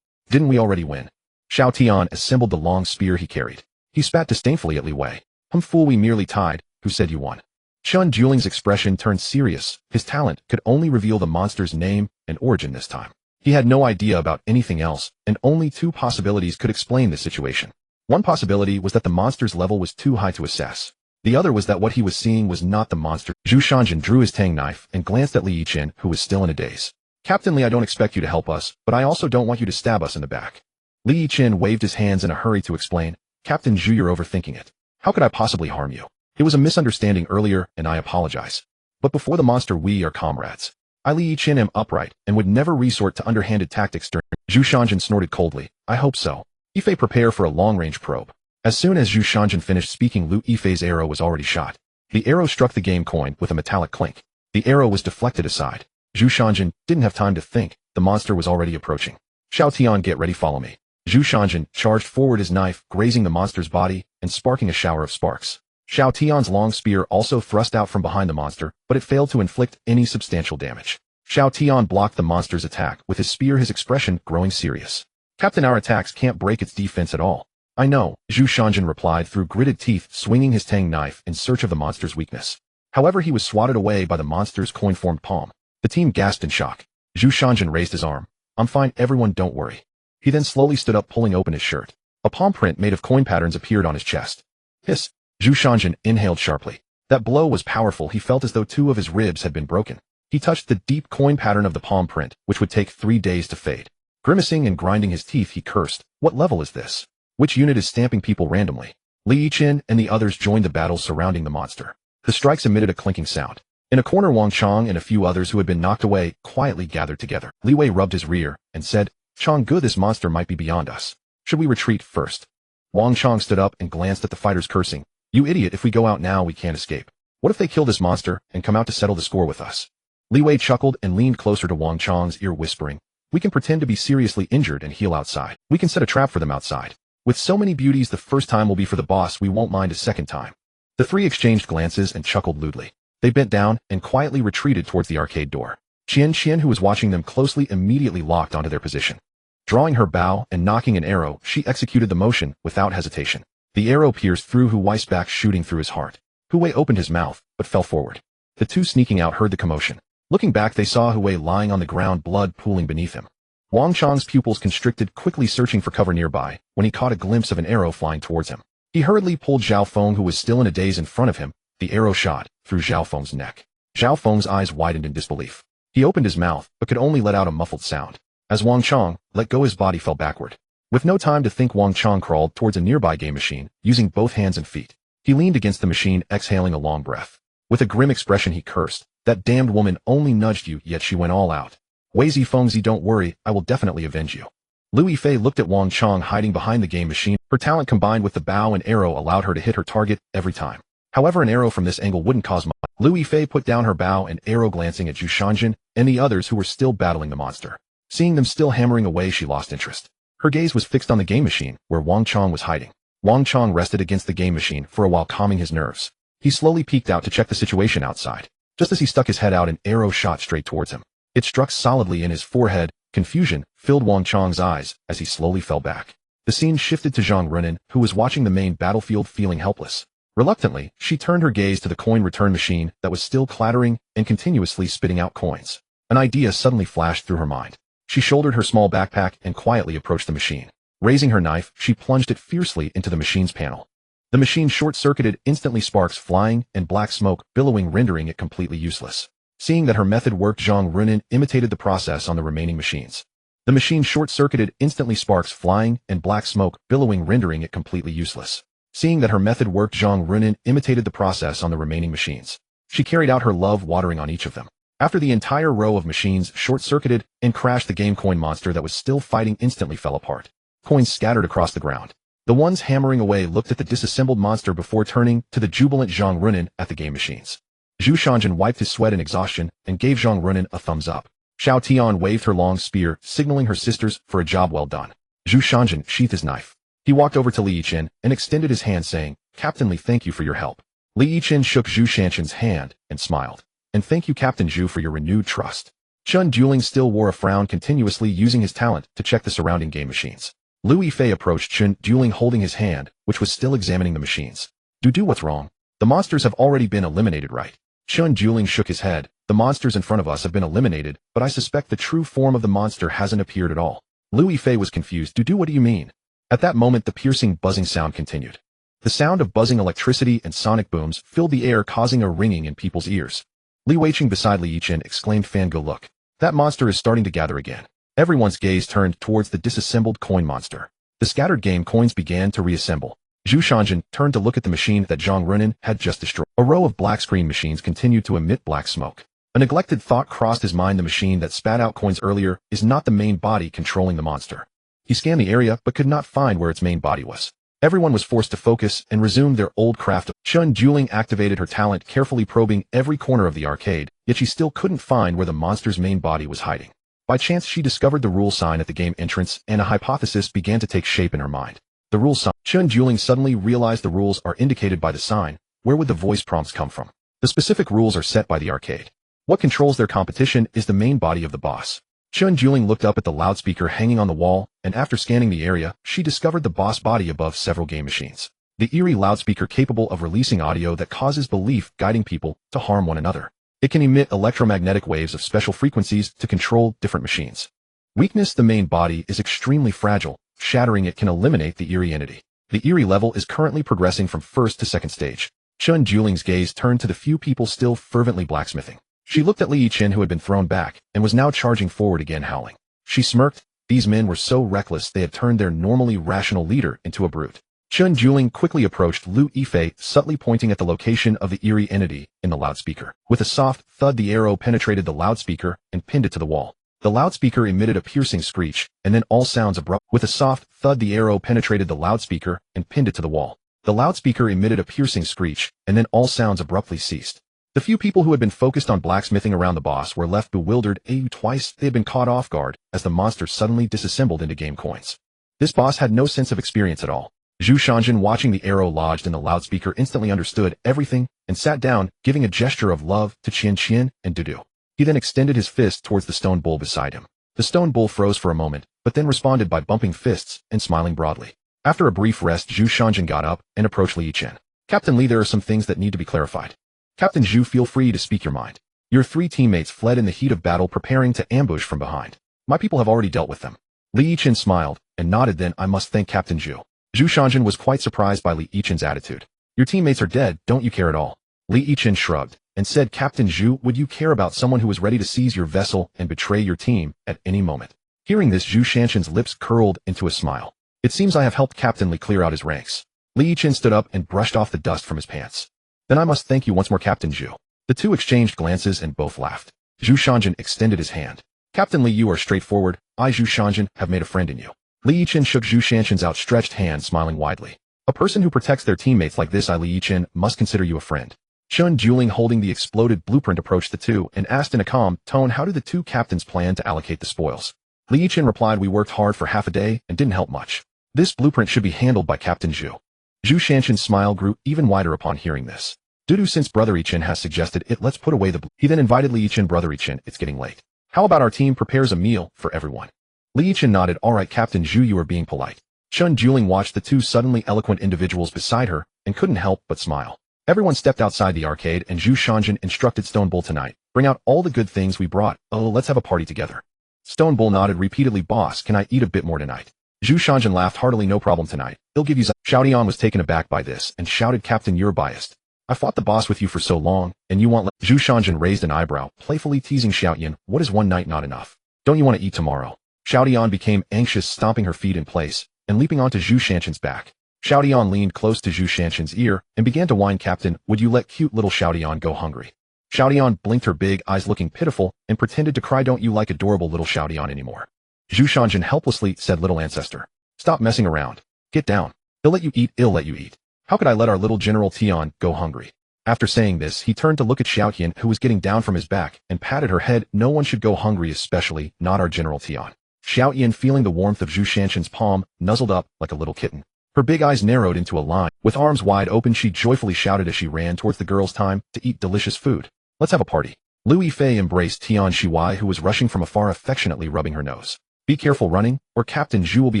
Didn't we already win?" Xiao Tian assembled the long spear he carried. He spat disdainfully at Li Wei. "Fool, we merely tied. Who said you won?" Chun Dueling's expression turned serious. His talent could only reveal the monster's name and origin this time. He had no idea about anything else, and only 2 possibilities could explain the situation. One possibility was that the monster's level was too high to assess. The other was that what he was seeing was not the monster. Zhu Shanxing drew his tang knife and glanced at Li Yichen, who was still in a daze. "Captain Li, I don't expect you to help us, but I also don't want you to stab us in the back." Li Yichen waved his hands in a hurry to explain. "Captain Zhu, you're overthinking it. How could I possibly harm you? It was a misunderstanding earlier, and I apologize. But before the monster, we are comrades. I, Li Yichen, am upright and would never resort to underhanded tactics during—" Zhu Shanxing snorted coldly. "I hope so." Yifei, prepare for a long-range probe. As soon as Zhu Shanxing finished speaking, Lu Yifei's arrow was already shot. The arrow struck the game coin with a metallic clink. The arrow was deflected aside. Zhu Shanxing didn't have time to think. The monster was already approaching. "Xiao Tian, get ready, follow me." Zhu Shanxing charged forward, his knife grazing the monster's body and sparking a shower of sparks. Xiao Tian's long spear also thrust out from behind the monster, but it failed to inflict any substantial damage. Xiao Tian blocked the monster's attack with his spear, his expression growing serious. "Captain, our attacks can't break its defense at all." "I know," Zhu Shanxing replied through gritted teeth, swinging his tang knife in search of the monster's weakness. However, he was swatted away by the monster's coin-formed palm. The team gasped in shock. Zhu Shanxing raised his arm. "I'm fine, everyone, don't worry." He then slowly stood up, pulling open his shirt. A palm print made of coin patterns appeared on his chest. "Hiss!" Zhu Shanxing inhaled sharply. That blow was powerful. He felt as though 2 of his ribs had been broken. He touched the deep coin pattern of the palm print, which would take 3 days to fade. Grimacing and grinding his teeth, he cursed. What level is this? Which unit is stamping people randomly? Li Yichen and the others joined the battle surrounding the monster. The strikes emitted a clinking sound. In a corner, Wang Chong and a few others who had been knocked away quietly gathered together. Li Wei rubbed his rear and said, Chong, good, this monster might be beyond us. Should we retreat first? Wang Chong stood up and glanced at the fighters, cursing. You idiot, if we go out now we can't escape. What if they kill this monster and come out to settle the score with us? Li Wei chuckled and leaned closer to Wang Chong's ear, whispering, we can pretend to be seriously injured and heal outside. We can set a trap for them outside. With so many beauties, the first time will be for the boss, we won't mind a second time. The 3 exchanged glances and chuckled lewdly. They bent down and quietly retreated towards the arcade door. Qian, who was watching them closely, immediately locked onto their position. Drawing her bow and knocking an arrow, she executed the motion without hesitation. The arrow pierced through Hu Wei's back, shooting through his heart. Hu Wei opened his mouth, but fell forward. The 2 sneaking out heard the commotion. Looking back, they saw Hu Wei lying on the ground, blood pooling beneath him. Wang Chong's pupils constricted, quickly searching for cover nearby, when he caught a glimpse of an arrow flying towards him. He hurriedly pulled Zhao Feng, who was still in a daze, in front of him. The arrow shot through Zhao Feng's neck. Zhao Feng's eyes widened in disbelief. He opened his mouth, but could only let out a muffled sound. As Wang Chong let go, his body fell backward. With no time to think, Wang Chong crawled towards a nearby game machine, using both hands and feet. He leaned against the machine, exhaling a long breath. With a grim expression, he cursed. That damned woman only nudged you, yet she went all out. Wei Fengzi, don't worry, I will definitely avenge you. Lu Yifei looked at Wang Chong hiding behind the game machine. Her talent combined with the bow and arrow allowed her to hit her target every time. However, an arrow from this angle wouldn't cause much. Lu Yifei put down her bow and arrow, glancing at Zhu Shanjin and the others who were still battling the monster. Seeing them still hammering away, she lost interest. Her gaze was fixed on the game machine, where Wang Chong was hiding. Wang Chong rested against the game machine for a while, calming his nerves. He slowly peeked out to check the situation outside. Just as he stuck his head out, an arrow shot straight towards him. It struck solidly in his forehead. Confusion filled Wang Chong's eyes as he slowly fell back. The scene shifted to Zhang Runin, who was watching the main battlefield, feeling helpless. Reluctantly, she turned her gaze to the coin return machine that was still clattering and continuously spitting out coins. An idea suddenly flashed through her mind. She shouldered her small backpack and quietly approached the machine. Raising her knife, she plunged it fiercely into the machine's panel. The machine short-circuited, instantly, sparks flying and black smoke billowing, rendering it completely useless. Seeing that her method worked, Zhang Runin imitated the process on the remaining machines. The machine short-circuited, instantly, sparks flying and black smoke billowing, rendering it completely useless. Seeing that her method worked, Zhang Runin imitated the process on the remaining machines. She carried out her love watering on each of them. After the entire row of machines short-circuited and crashed, the game coin monster that was still fighting instantly fell apart. Coins scattered across the ground. The ones hammering away looked at the disassembled monster before turning to the jubilant Zhang Runin at the game machines. Zhu Shanjin wiped his sweat in exhaustion and gave Zhang Runin a thumbs up. Xiao Tian waved her long spear, signaling her sisters for a job well done. Zhu Shanjin sheathed his knife. He walked over to Li Yichen and extended his hand, saying, Captain Li, thank you for your help. Li Yichen shook Zhu Shanjin's hand and smiled. And thank you, Captain Zhu, for your renewed trust. Chun Dueling still wore a frown, continuously using his talent to check the surrounding game machines. Lu Yifei approached Chun Dueling, holding his hand, which was still examining the machines. Do what's wrong? The monsters have already been eliminated, right? Chun Dueling shook his head. The monsters in front of us have been eliminated, but I suspect the true form of the monster hasn't appeared at all. Lu Yifei was confused. What do you mean? At that moment, the piercing buzzing sound continued. The sound of buzzing electricity and sonic booms filled the air, causing a ringing in people's ears. Li Weiqing beside Li Yichen exclaimed, Fango, look. That monster is starting to gather again. Everyone's gaze turned towards the disassembled coin monster. The scattered game coins began to reassemble. Zhu Shanjin turned to look at the machine that Zhang Runin had just destroyed. A row of black screen machines continued to emit black smoke. A neglected thought crossed his mind. The machine that spat out coins earlier is not the main body controlling the monster. He scanned the area but could not find where its main body was. Everyone was forced to focus and resume their old craft. Chun Dueling activated her talent, carefully probing every corner of the arcade, yet she still couldn't find where the monster's main body was hiding. By chance, she discovered the rule sign at the game entrance, and a hypothesis began to take shape in her mind. The rule sign. Chun Dueling suddenly realized the rules are indicated by the sign. Where would the voice prompts come from? The specific rules are set by the arcade. What controls their competition is the main body of the boss. Chun Dueling looked up at the loudspeaker hanging on the wall, and after scanning the area, she discovered the boss body above several game machines. The eerie loudspeaker capable of releasing audio that causes belief, guiding people to harm one another. It can emit electromagnetic waves of special frequencies to control different machines. Weakness. The main body is extremely fragile. Shattering it can eliminate the eerie entity. The eerie level is currently progressing from first to second stage. Chun Juling's gaze turned to the few people still fervently blacksmithing. She looked at Li Yichen, who had been thrown back, and was now charging forward again, howling. She smirked. These men were so reckless they had turned their normally rational leader into a brute. Chun Juling quickly approached Lu Yifei, subtly pointing at the location of the eerie entity in the loudspeaker. With a soft thud, the arrow penetrated the loudspeaker and pinned it to the wall. The loudspeaker emitted a piercing screech, and then all sounds abruptly. With a soft thud, the arrow penetrated the loudspeaker and pinned it to the wall. The loudspeaker emitted a piercing screech, and then all sounds abruptly ceased. The few people who had been focused on blacksmithing around the boss were left bewildered. Twice they had been caught off guard as the monster suddenly disassembled into game coins. This boss had no sense of experience at all. Zhu Shanjin, watching the arrow lodged in the loudspeaker, instantly understood everything and sat down, giving a gesture of love to Qian Qian and Dudu. He then extended his fist towards the stone bull beside him. The stone bull froze for a moment, but then responded by bumping fists and smiling broadly. After a brief rest, Zhu Shanjin got up and approached Li Yichen. Captain Li, there are some things that need to be clarified. Captain Zhu, feel free to speak your mind. Your 3 teammates fled in the heat of battle, preparing to ambush from behind. My people have already dealt with them. Li Yichen smiled and nodded. Then I must thank Captain Zhu. Zhu Shanjin was quite surprised by Li Yichen's attitude. Your teammates are dead, don't you care at all? Li Yichen shrugged and said, Captain Zhu, would you care about someone who was ready to seize your vessel and betray your team at any moment? Hearing this, Zhu Shanjin's lips curled into a smile. It seems I have helped Captain Li clear out his ranks. Li Yichen stood up and brushed off the dust from his pants. Then I must thank you once more, Captain Zhu. The two exchanged glances and both laughed. Zhu Shanjin extended his hand. Captain Li, you are straightforward. I, Zhu Shanjin, have made a friend in you. Li Yichen shook Zhu Shanjin's outstretched hand, smiling widely. A person who protects their teammates like this, I, Li Yichen, must consider you a friend. Chun Juling, holding the exploded blueprint, approached the two and asked in a calm tone, how do the two captains plan to allocate the spoils? Li Yichen replied, we worked hard for half a day and didn't help much. This blueprint should be handled by Captain Zhu. Zhu Shanjin's smile grew even wider upon hearing this. Dudu, since Brother Yichen has suggested it, let's put away the He then invited Li Yichen. Brother Yichen, it's getting late. How about our team prepares a meal for everyone? Li Yichen nodded. All right, Captain Zhu, you are being polite. Chun Juling watched the two suddenly eloquent individuals beside her and couldn't help but smile. Everyone stepped outside the arcade and Zhu Shanjin instructed Stone Bull, tonight, bring out all the good things we brought. Oh, let's have a party together. Stone Bull nodded repeatedly. Boss, can I eat a bit more tonight? Zhu Shanjin laughed heartily. No problem tonight. He'll give you Xiaodian was taken aback by this and shouted, Captain, you're biased. I fought the boss with you for so long, and you want Zhu Shanjin raised an eyebrow, playfully teasing Xiaodian, what is one night not enough? Don't you want to eat tomorrow? Xiaodian became anxious, stomping her feet in place and leaping onto Zhu Shanjin's back. Xiaodian leaned close to Zhu Shanjin's ear and began to whine, Captain, would you let cute little Xiaodian go hungry? Xiaodian blinked her big eyes, looking pitiful, and pretended to cry. Don't you like adorable little Xiaodian anymore? Zhu Shanjin helplessly said, little ancestor. Stop messing around. Get down. He'll let you eat, he'll let you eat. How could I let our little General Tian go hungry? After saying this, he turned to look at Xiaotian, who was getting down from his back, and patted her head. No one should go hungry, especially not our General Tian. Xiaotian, feeling the warmth of Zhu Shanjin's palm, nuzzled up like a little kitten. Her big eyes narrowed into a line. With arms wide open, she joyfully shouted as she ran towards the girls' time to eat delicious food. Let's have a party. Lu Yifei embraced Tian Shiwai, who was rushing from afar, affectionately rubbing her nose. Be careful running, or Captain Zhu will be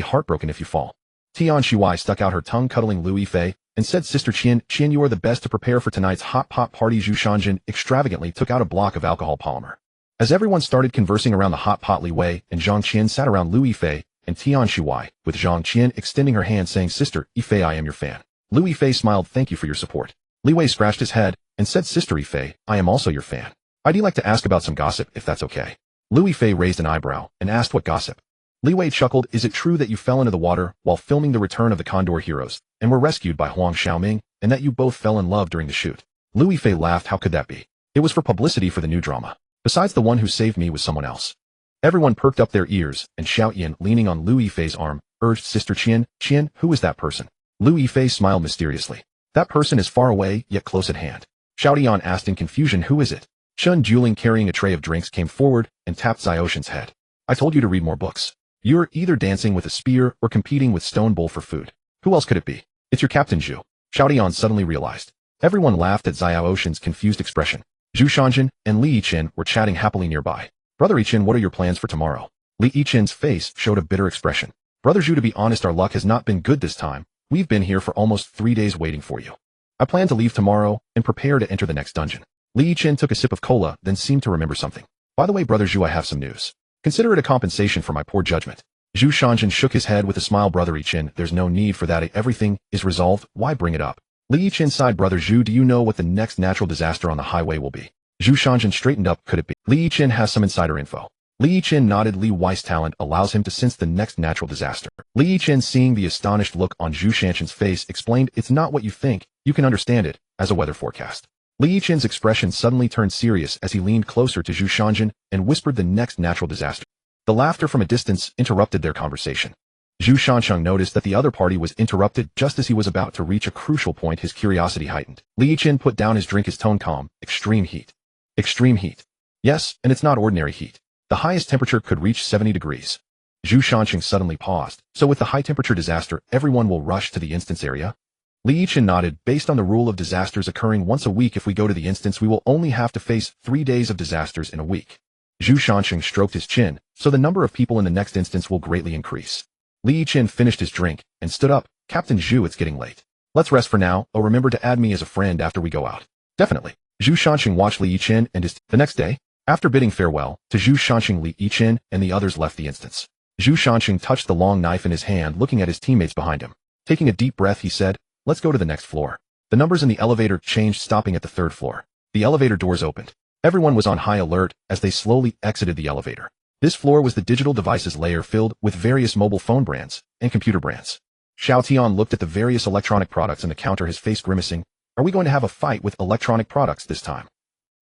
heartbroken if you fall. Tian Shiwai stuck out her tongue, cuddling Lu Yifei, and said, Sister Qian, you are the best to prepare for tonight's hot pot party. Zhu Shanjin extravagantly took out a block of alcohol polymer. As everyone started conversing around the hot pot, Li Wei and Zhang Qian sat around Lu Yifei and Tian Shiwai, with Zhang Qian extending her hand saying, Sister Yifei, I am your fan. Lu Yifei smiled, thank you for your support. Li Wei scratched his head and said, Sister Yifei, I am also your fan. I'd like to ask about some gossip, if that's okay. Lu Yifei raised an eyebrow and asked, what gossip? Li Wei chuckled, is it true that you fell into the water while filming The Return of the Condor Heroes and were rescued by Huang Xiaoming, and that you both fell in love during the shoot? Lu Yifei laughed, how could that be? It was for publicity for the new drama. Besides, the one who saved me was someone else. Everyone perked up their ears, and Xiaoyan, leaning on Lu Yifei's arm, urged, Sister Qian, who is that person? Lu Yifei smiled mysteriously. That person is far away, yet close at hand. Xiaodian asked in confusion, who is it? Chun Juling, carrying a tray of drinks, came forward and tapped Xiaoshan's head. I told you to read more books. You're either dancing with a spear or competing with Stone Bull for food. Who else could it be? It's your Captain Zhu. Xiaodian suddenly realized. Everyone laughed at Xiaoshan's confused expression. Zhu Shanjin and Li Yichen were chatting happily nearby. Brother Yichen, what are your plans for tomorrow? Li Yichen's face showed a bitter expression. Brother Zhu, to be honest, our luck has not been good this time. We've been here for almost 3 days waiting for you. I plan to leave tomorrow and prepare to enter the next dungeon. Li Yichen took a sip of cola, then seemed to remember something. By the way, Brother Zhu, I have some news. Consider it a compensation for my poor judgment. Zhu Shanjin shook his head with a smile. Brother Yichen, there's no need for that. Everything is resolved. Why bring it up? Li Yichen sighed. Brother Zhu, do you know what the next natural disaster on the highway will be? Zhu Shanjin straightened up. Could it be? Li Yichen has some insider info. Li Yichen nodded. Li Wei's talent allows him to sense the next natural disaster. Li Yichen, seeing the astonished look on Zhu Shanjin's face, explained, it's not what you think, you can understand it, as a weather forecast. Li Yichen's expression suddenly turned serious as he leaned closer to Zhu Shanjin and whispered the next natural disaster. The laughter from a distance interrupted their conversation. Zhu Shansheng noticed that the other party was interrupted just as he was about to reach a crucial point. His curiosity heightened. Li Yichen put down his drink, his tone calm. Extreme heat. Extreme heat. Yes, and it's not ordinary heat. The highest temperature could reach 70 degrees. Zhu Shansheng suddenly paused. So with the high temperature disaster, everyone will rush to the instance area? Li Yichen nodded. Based on the rule of disasters occurring once a week, if we go to the instance, we will only have to face 3 days of disasters in a week. Zhu Shansheng stroked his chin, so the number of people in the next instance will greatly increase. Li Yichen finished his drink and stood up. Captain Zhu, it's getting late. Let's rest for now. Oh, remember to add me as a friend after we go out. Definitely. Zhu Shansheng watched Li Yichen and the next day, after bidding farewell to Zhu Shansheng, Li Yichen and the others left the instance. Zhu Shansheng touched the long knife in his hand, looking at his teammates behind him. Taking a deep breath, he said, let's go to the next floor. The numbers in the elevator changed, stopping at the 3rd floor. The elevator doors opened. Everyone was on high alert as they slowly exited the elevator. This floor was the digital devices layer, filled with various mobile phone brands and computer brands. Xiao Tian looked at the various electronic products on the counter, his face grimacing. Are we going to have a fight with electronic products this time?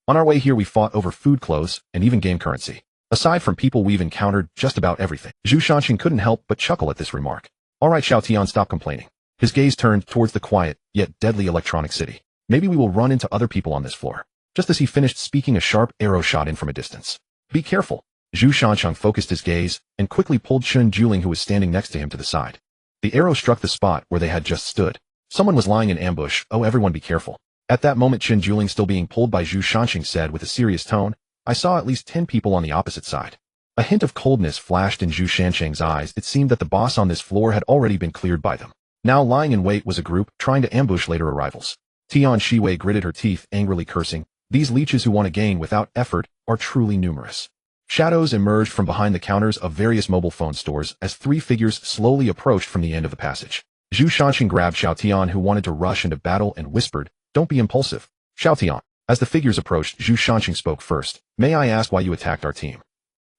On our way here, we fought over food, clothes, and even game currency. Aside from people, we've encountered just about everything. Zhu Shanxin couldn't help but chuckle at this remark. All right, Xiao Tian, stop complaining. His gaze turned towards the quiet, yet deadly electronic city. Maybe we will run into other people on this floor. Just as he finished speaking, a sharp arrow shot in from a distance. Be careful. Zhu Shansheng focused his gaze and quickly pulled Chen Juling, who was standing next to him, to the side. The arrow struck the spot where they had just stood. Someone was lying in ambush. Oh, everyone be careful. At that moment, Chen Juling, still being pulled by Zhu Shansheng, said with a serious tone, I saw at least 10 people on the opposite side. A hint of coldness flashed in Zhu Shansheng's eyes. It seemed that the boss on this floor had already been cleared by them. Now lying in wait was a group trying to ambush later arrivals. Tian Shiwei gritted her teeth, angrily cursing. These leeches who want to gain without effort are truly numerous. Shadows emerged from behind the counters of various mobile phone stores as 3 figures slowly approached from the end of the passage. Zhu Shanxin grabbed Xiao Tian, who wanted to rush into battle, and whispered, Don't be impulsive. Xiao Tian. As the figures approached, Zhu Shanxin spoke first. May I ask why you attacked our team?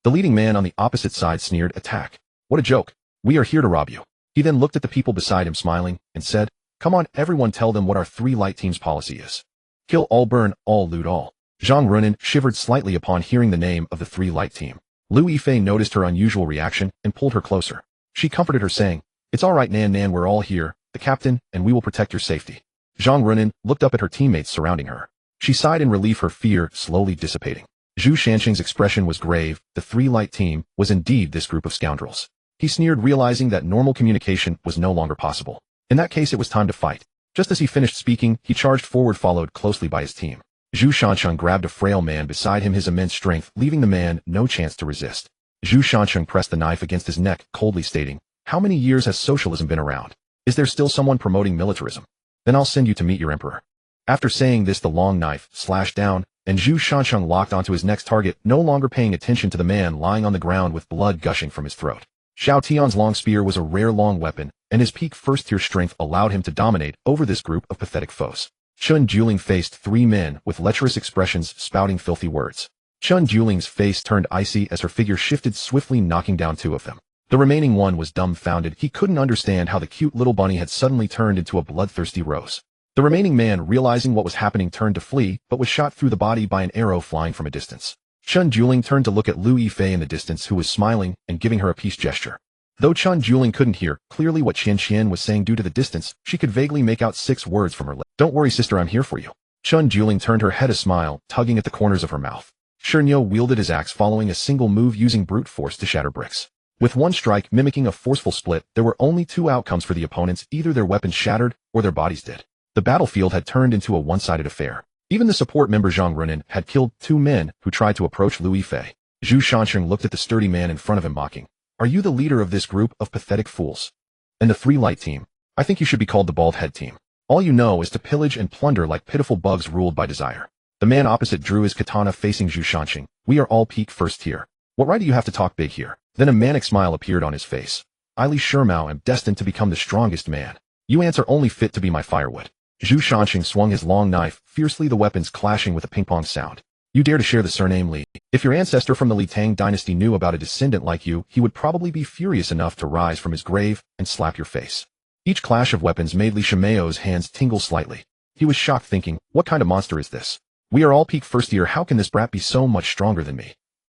The leading man on the opposite side sneered. Attack? What a joke. We are here to rob you. He then looked at the people beside him, smiling, and said, Come on, everyone, tell them what our 3 light team's policy is. Kill all, burn all, loot all. Zhang Runin shivered slightly upon hearing the name of the 3 light team. Lu Yifei noticed her unusual reaction and pulled her closer. She comforted her, saying, It's all right, Nan, we're all here, the captain, and we will protect your safety. Zhang Runin looked up at her teammates surrounding her. She sighed in relief, her fear slowly dissipating. Zhu Shanxing's expression was grave. The 3 light team was indeed this group of scoundrels. He sneered, realizing that normal communication was no longer possible. In that case, it was time to fight. Just as he finished speaking, he charged forward, followed closely by his team. Zhu Shansheng grabbed a frail man beside him, his immense strength leaving the man no chance to resist. Zhu Shansheng pressed the knife against his neck, coldly stating, How many years has socialism been around? Is there still someone promoting militarism? Then I'll send you to meet your emperor. After saying this, the long knife slashed down, and Zhu Shansheng locked onto his next target, no longer paying attention to the man lying on the ground with blood gushing from his throat. Xiao Tian's long spear was a rare long weapon, and his peak first-tier strength allowed him to dominate over this group of pathetic foes. Chen Juling faced 3 men with lecherous expressions, spouting filthy words. Chen Juling's face turned icy as her figure shifted swiftly, knocking down 2 of them. The remaining one was dumbfounded. He couldn't understand how the cute little bunny had suddenly turned into a bloodthirsty rose. The remaining man, realizing what was happening, turned to flee, but was shot through the body by an arrow flying from a distance. Chen Juling turned to look at Lu Yifei in the distance, who was smiling and giving her a peace gesture. Though Chen Juling couldn't hear clearly what Qian Qian was saying due to the distance, she could vaguely make out 6 words from her lips. Don't worry, sister, I'm here for you. Chen Juling turned her head, a smile tugging at the corners of her mouth. Shernyo wielded his axe, following a single move, using brute force to shatter bricks. With one strike mimicking a forceful split, there were only 2 outcomes for the opponents: either their weapons shattered or their bodies did. The battlefield had turned into a one-sided affair. Even the support member Zhang Runin had killed 2 men who tried to approach Lu Yifei. Zhu Shansheng looked at the sturdy man in front of him, mocking. Are you the leader of this group of pathetic fools? And the 3 light team? I think you should be called the bald head team. All you know is to pillage and plunder like pitiful bugs ruled by desire. The man opposite drew his katana, facing Zhu Shanxing. We are all peak first tier. What right do you have to talk big here? Then a manic smile appeared on his face. I, Li Shimao, am destined to become the strongest man. You ants are only fit to be my firewood. Zhu Shanqing swung his long knife, fiercely, the weapons clashing with a ping-pong sound. You dare to share the surname Li? If your ancestor from the Li Tang dynasty knew about a descendant like you, he would probably be furious enough to rise from his grave and slap your face. Each clash of weapons made Li Shimeo's hands tingle slightly. He was shocked, thinking, what kind of monster is this? We are all peak first year, how can this brat be so much stronger than me?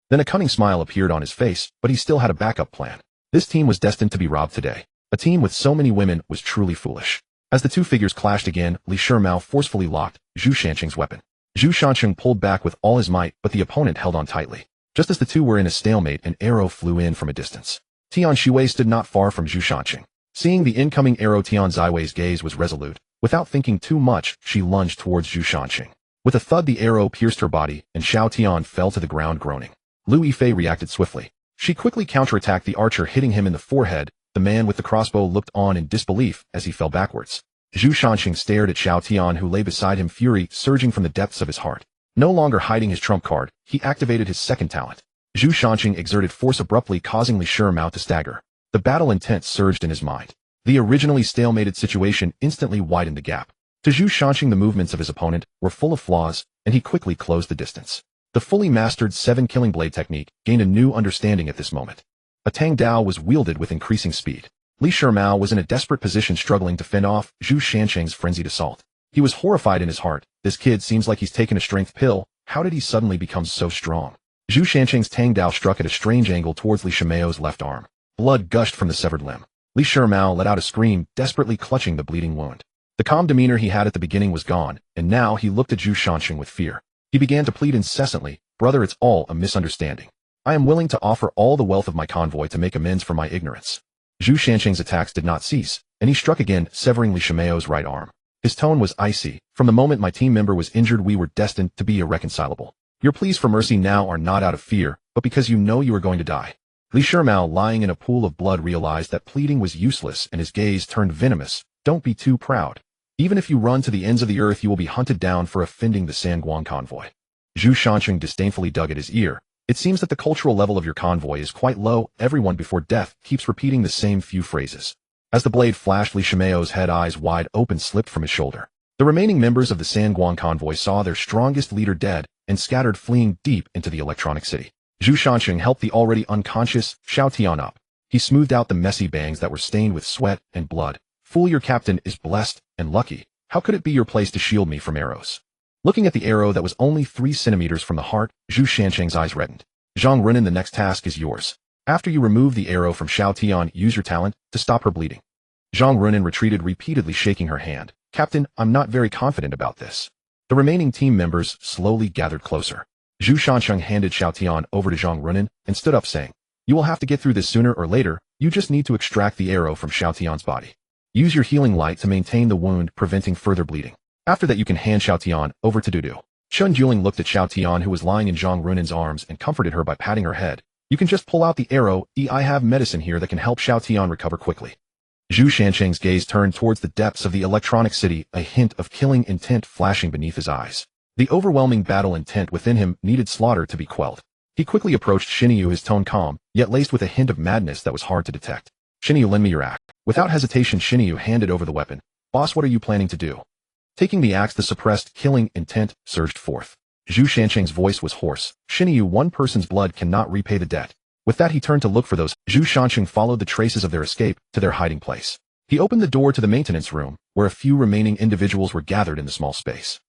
Then a cunning smile appeared on his face, but he still had a backup plan. This team was destined to be robbed today. A team with so many women was truly foolish. As the two figures clashed again, Li Shimao forcefully locked Zhu Shanqing's weapon. Zhu Shanqing pulled back with all his might, but the opponent held on tightly. Just as the two were in a stalemate, an arrow flew in from a distance. Tian Shuwei stood not far from Zhu Shanqing. Seeing the incoming arrow, Tian Ziwei's gaze was resolute. Without thinking too much, she lunged towards Zhu Shanqing. With a thud, the arrow pierced her body, and Xiao Tian fell to the ground groaning. Lu Yifei reacted swiftly. She quickly counterattacked the archer, hitting him in the forehead. The man with the crossbow looked on in disbelief as he fell backwards. Zhu Shanqing stared at Xiao Tian, who lay beside him, fury surging from the depths of his heart. No longer hiding his trump card, he activated his second talent. Zhu Shanqing exerted force abruptly, causing Li Shimao to stagger. The battle intent surged in his mind. The originally stalemated situation instantly widened the gap. To Zhu Shanqing, the movements of his opponent were full of flaws, and he quickly closed the distance. The fully mastered 7 killing blade technique gained a new understanding at this moment. A Tang Dao was wielded with increasing speed. Li Shimao was in a desperate position, struggling to fend off Zhu Shanqing's frenzied assault. He was horrified in his heart. This kid seems like he's taken a strength pill. How did he suddenly become so strong? Zhu Shanqing's Tang Dao struck at a strange angle towards Li Shimeo's left arm. Blood gushed from the severed limb. Li Shimao let out a scream, desperately clutching the bleeding wound. The calm demeanor he had at the beginning was gone, and now he looked at Zhu Shanqing with fear. He began to plead incessantly, brother, it's all a misunderstanding. I am willing to offer all the wealth of my convoy to make amends for my ignorance. Zhu Shanqing's attacks did not cease, and he struck again, severing Li Shimeo's right arm. His tone was icy. From the moment my team member was injured, we were destined to be irreconcilable. Your pleas for mercy now are not out of fear, but because you know you are going to die. Li Shimao, lying in a pool of blood, realized that pleading was useless, and his gaze turned venomous. Don't be too proud. Even if you run to the ends of the earth, you will be hunted down for offending the Sanguang convoy. Zhu Shanqing disdainfully dug at his ear. It seems that the cultural level of your convoy is quite low. Everyone before death keeps repeating the same few phrases. As the blade flashed, Li Shimeo's head, eyes wide open, slipped from his shoulder. The remaining members of the Sanguang convoy saw their strongest leader dead and scattered, fleeing deep into the electronic city. Zhu Shanqing helped the already unconscious Xiao Tian up. He smoothed out the messy bangs that were stained with sweat and blood. Fool, your captain is blessed and lucky. How could it be your place to shield me from arrows? Looking at the arrow that was only 3 centimeters from the heart, Zhu Shanqing's eyes reddened. Zhang Runin, the next task is yours. After you remove the arrow from Xiao Tian, use your talent to stop her bleeding. Zhang Runin retreated, repeatedly shaking her hand. Captain, I'm not very confident about this. The remaining team members slowly gathered closer. Zhu Shanqing handed Xiao Tian over to Zhang Runin and stood up, saying, you will have to get through this sooner or later. You just need to extract the arrow from Xiao Tian's body. Use your healing light to maintain the wound, preventing further bleeding. After that, you can hand Xiao Tian over to Dudu. Chun Juling looked at Xiao Tian, who was lying in Zhang Runin's arms, and comforted her by patting her head. You can just pull out the arrow. I have medicine here that can help Xiao Tian recover quickly. Zhu Shanqing's gaze turned towards the depths of the electronic city, a hint of killing intent flashing beneath his eyes. The overwhelming battle intent within him needed slaughter to be quelled. He quickly approached Xinyu, his tone calm, yet laced with a hint of madness that was hard to detect. Xinyu, lend me your axe. Without hesitation, Xinyu handed over the weapon. Boss, what are you planning to do? Taking the axe, the suppressed killing intent surged forth. Zhu Shanqing's voice was hoarse. Xinyu, one person's blood cannot repay the debt. With that, he turned to look for those. Zhu Shanqing followed the traces of their escape to their hiding place. He opened the door to the maintenance room, where a few remaining individuals were gathered in the small space.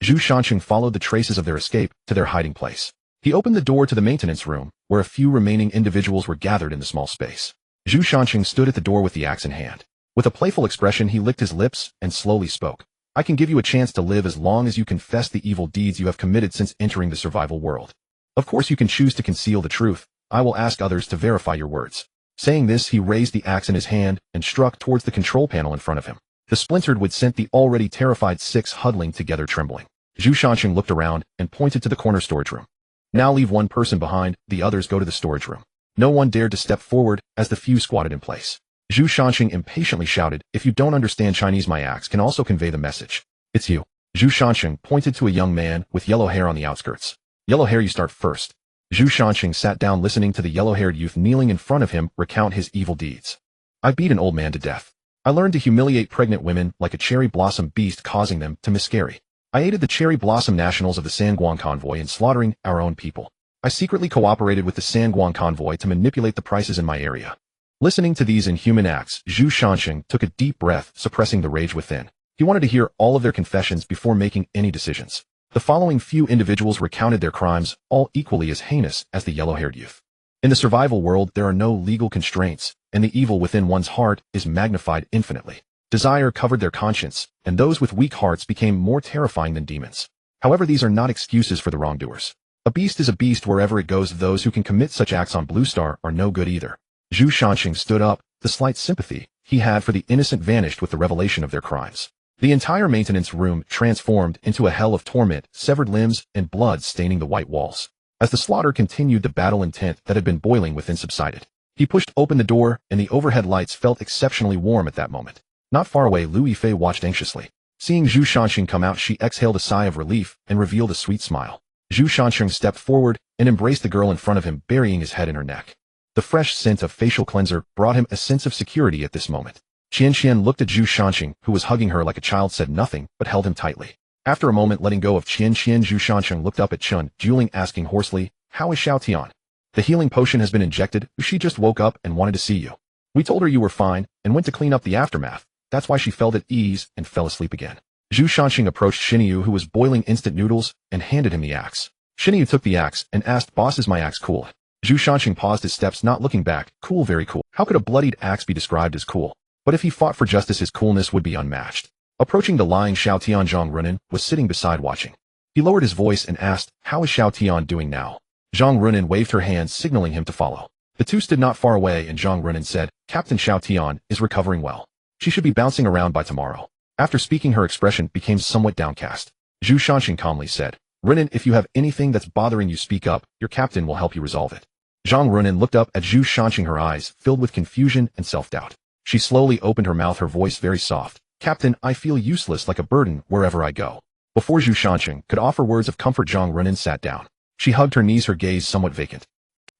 Zhu Shanqing followed the traces of their escape to their hiding place. He opened the door to the maintenance room, where a few remaining individuals were gathered in the small space. Zhu Shanqing stood at the door with the axe in hand. With a playful expression, he licked his lips and slowly spoke. I can give you a chance to live as long as you confess the evil deeds you have committed since entering the survival world. Of course, you can choose to conceal the truth. I will ask others to verify your words. Saying this, he raised the axe in his hand and struck towards the control panel in front of him. The splintered wood sent the already terrified 6 huddling together, trembling. Zhu Shanqing looked around and pointed to the corner storage room. Now leave one person behind, the others go to the storage room. No one dared to step forward as the few squatted in place. Zhu Shanqing impatiently shouted, if you don't understand Chinese, my axe can also convey the message. It's you. Zhu Shanqing pointed to a young man with yellow hair on the outskirts. Yellow hair, you start first. Zhu Shanqing sat down, listening to the yellow-haired youth kneeling in front of him recount his evil deeds. I beat an old man to death. I learned to humiliate pregnant women like a cherry blossom beast, causing them to miscarry. I aided the cherry blossom nationals of the Sangwon convoy in slaughtering our own people. I secretly cooperated with the Sangwon convoy to manipulate the prices in my area. Listening to these inhuman acts, Zhu Shanxing took a deep breath, suppressing the rage within. He wanted to hear all of their confessions before making any decisions. The following few individuals recounted their crimes, all equally as heinous as the yellow-haired youth. In the survival world, there are no legal constraints, and the evil within one's heart is magnified infinitely. Desire covered their conscience, and those with weak hearts became more terrifying than demons. However, these are not excuses for the wrongdoers. A beast is a beast wherever it goes. Those who can commit such acts on Blue Star are no good either. Zhu Shanxing stood up. The slight sympathy he had for the innocent vanished with the revelation of their crimes. The entire maintenance room transformed into a hell of torment, severed limbs, and blood staining the white walls. As the slaughter continued, the battle intent that had been boiling within subsided. He pushed open the door, and the overhead lights felt exceptionally warm at that moment. Not far away, Lu Yifei watched anxiously. Seeing Zhu Shanxing come out, she exhaled a sigh of relief and revealed a sweet smile. Zhu Shanxing stepped forward and embraced the girl in front of him, burying his head in her neck. The fresh scent of facial cleanser brought him a sense of security at this moment. Qian Qian looked at Zhu Shanxing, who was hugging her like a child, said nothing, but held him tightly. After a moment, letting go of Qian Qian, Zhu Shanxing looked up at Chun, Juling, asking hoarsely, "How is Xiao Tian? The healing potion has been injected. She just woke up and wanted to see you. We told her you were fine and went to clean up the aftermath. That's why she felt at ease and fell asleep again." Zhu Shanxing approached Xinyu, who was boiling instant noodles, and handed him the axe. Xinyu took the axe and asked, "Boss, is my axe cool?" Zhu Shanxing paused his steps, not looking back. "Cool, very cool." How could a bloodied axe be described as cool? But if he fought for justice, his coolness would be unmatched. Approaching the lying Xiao Tian, Zhang Runin was sitting beside watching. He lowered his voice and asked, "How is Xiao Tian doing now?" Zhang Runin waved her hand, signaling him to follow. The two stood not far away, and Zhang Runin said, "Captain Xiao Tian is recovering well. She should be bouncing around by tomorrow." After speaking, her expression became somewhat downcast. Zhu Shanxing calmly said, "Runin, if you have anything that's bothering you, speak up. Your captain will help you resolve it." Zhang Runin looked up at Zhu Shanxing, her eyes filled with confusion and self-doubt. She slowly opened her mouth, her voice very soft. "Captain, I feel useless, like a burden wherever I go." Before Zhu Shanxing could offer words of comfort, Zhang Runin sat down. She hugged her knees, her gaze somewhat vacant.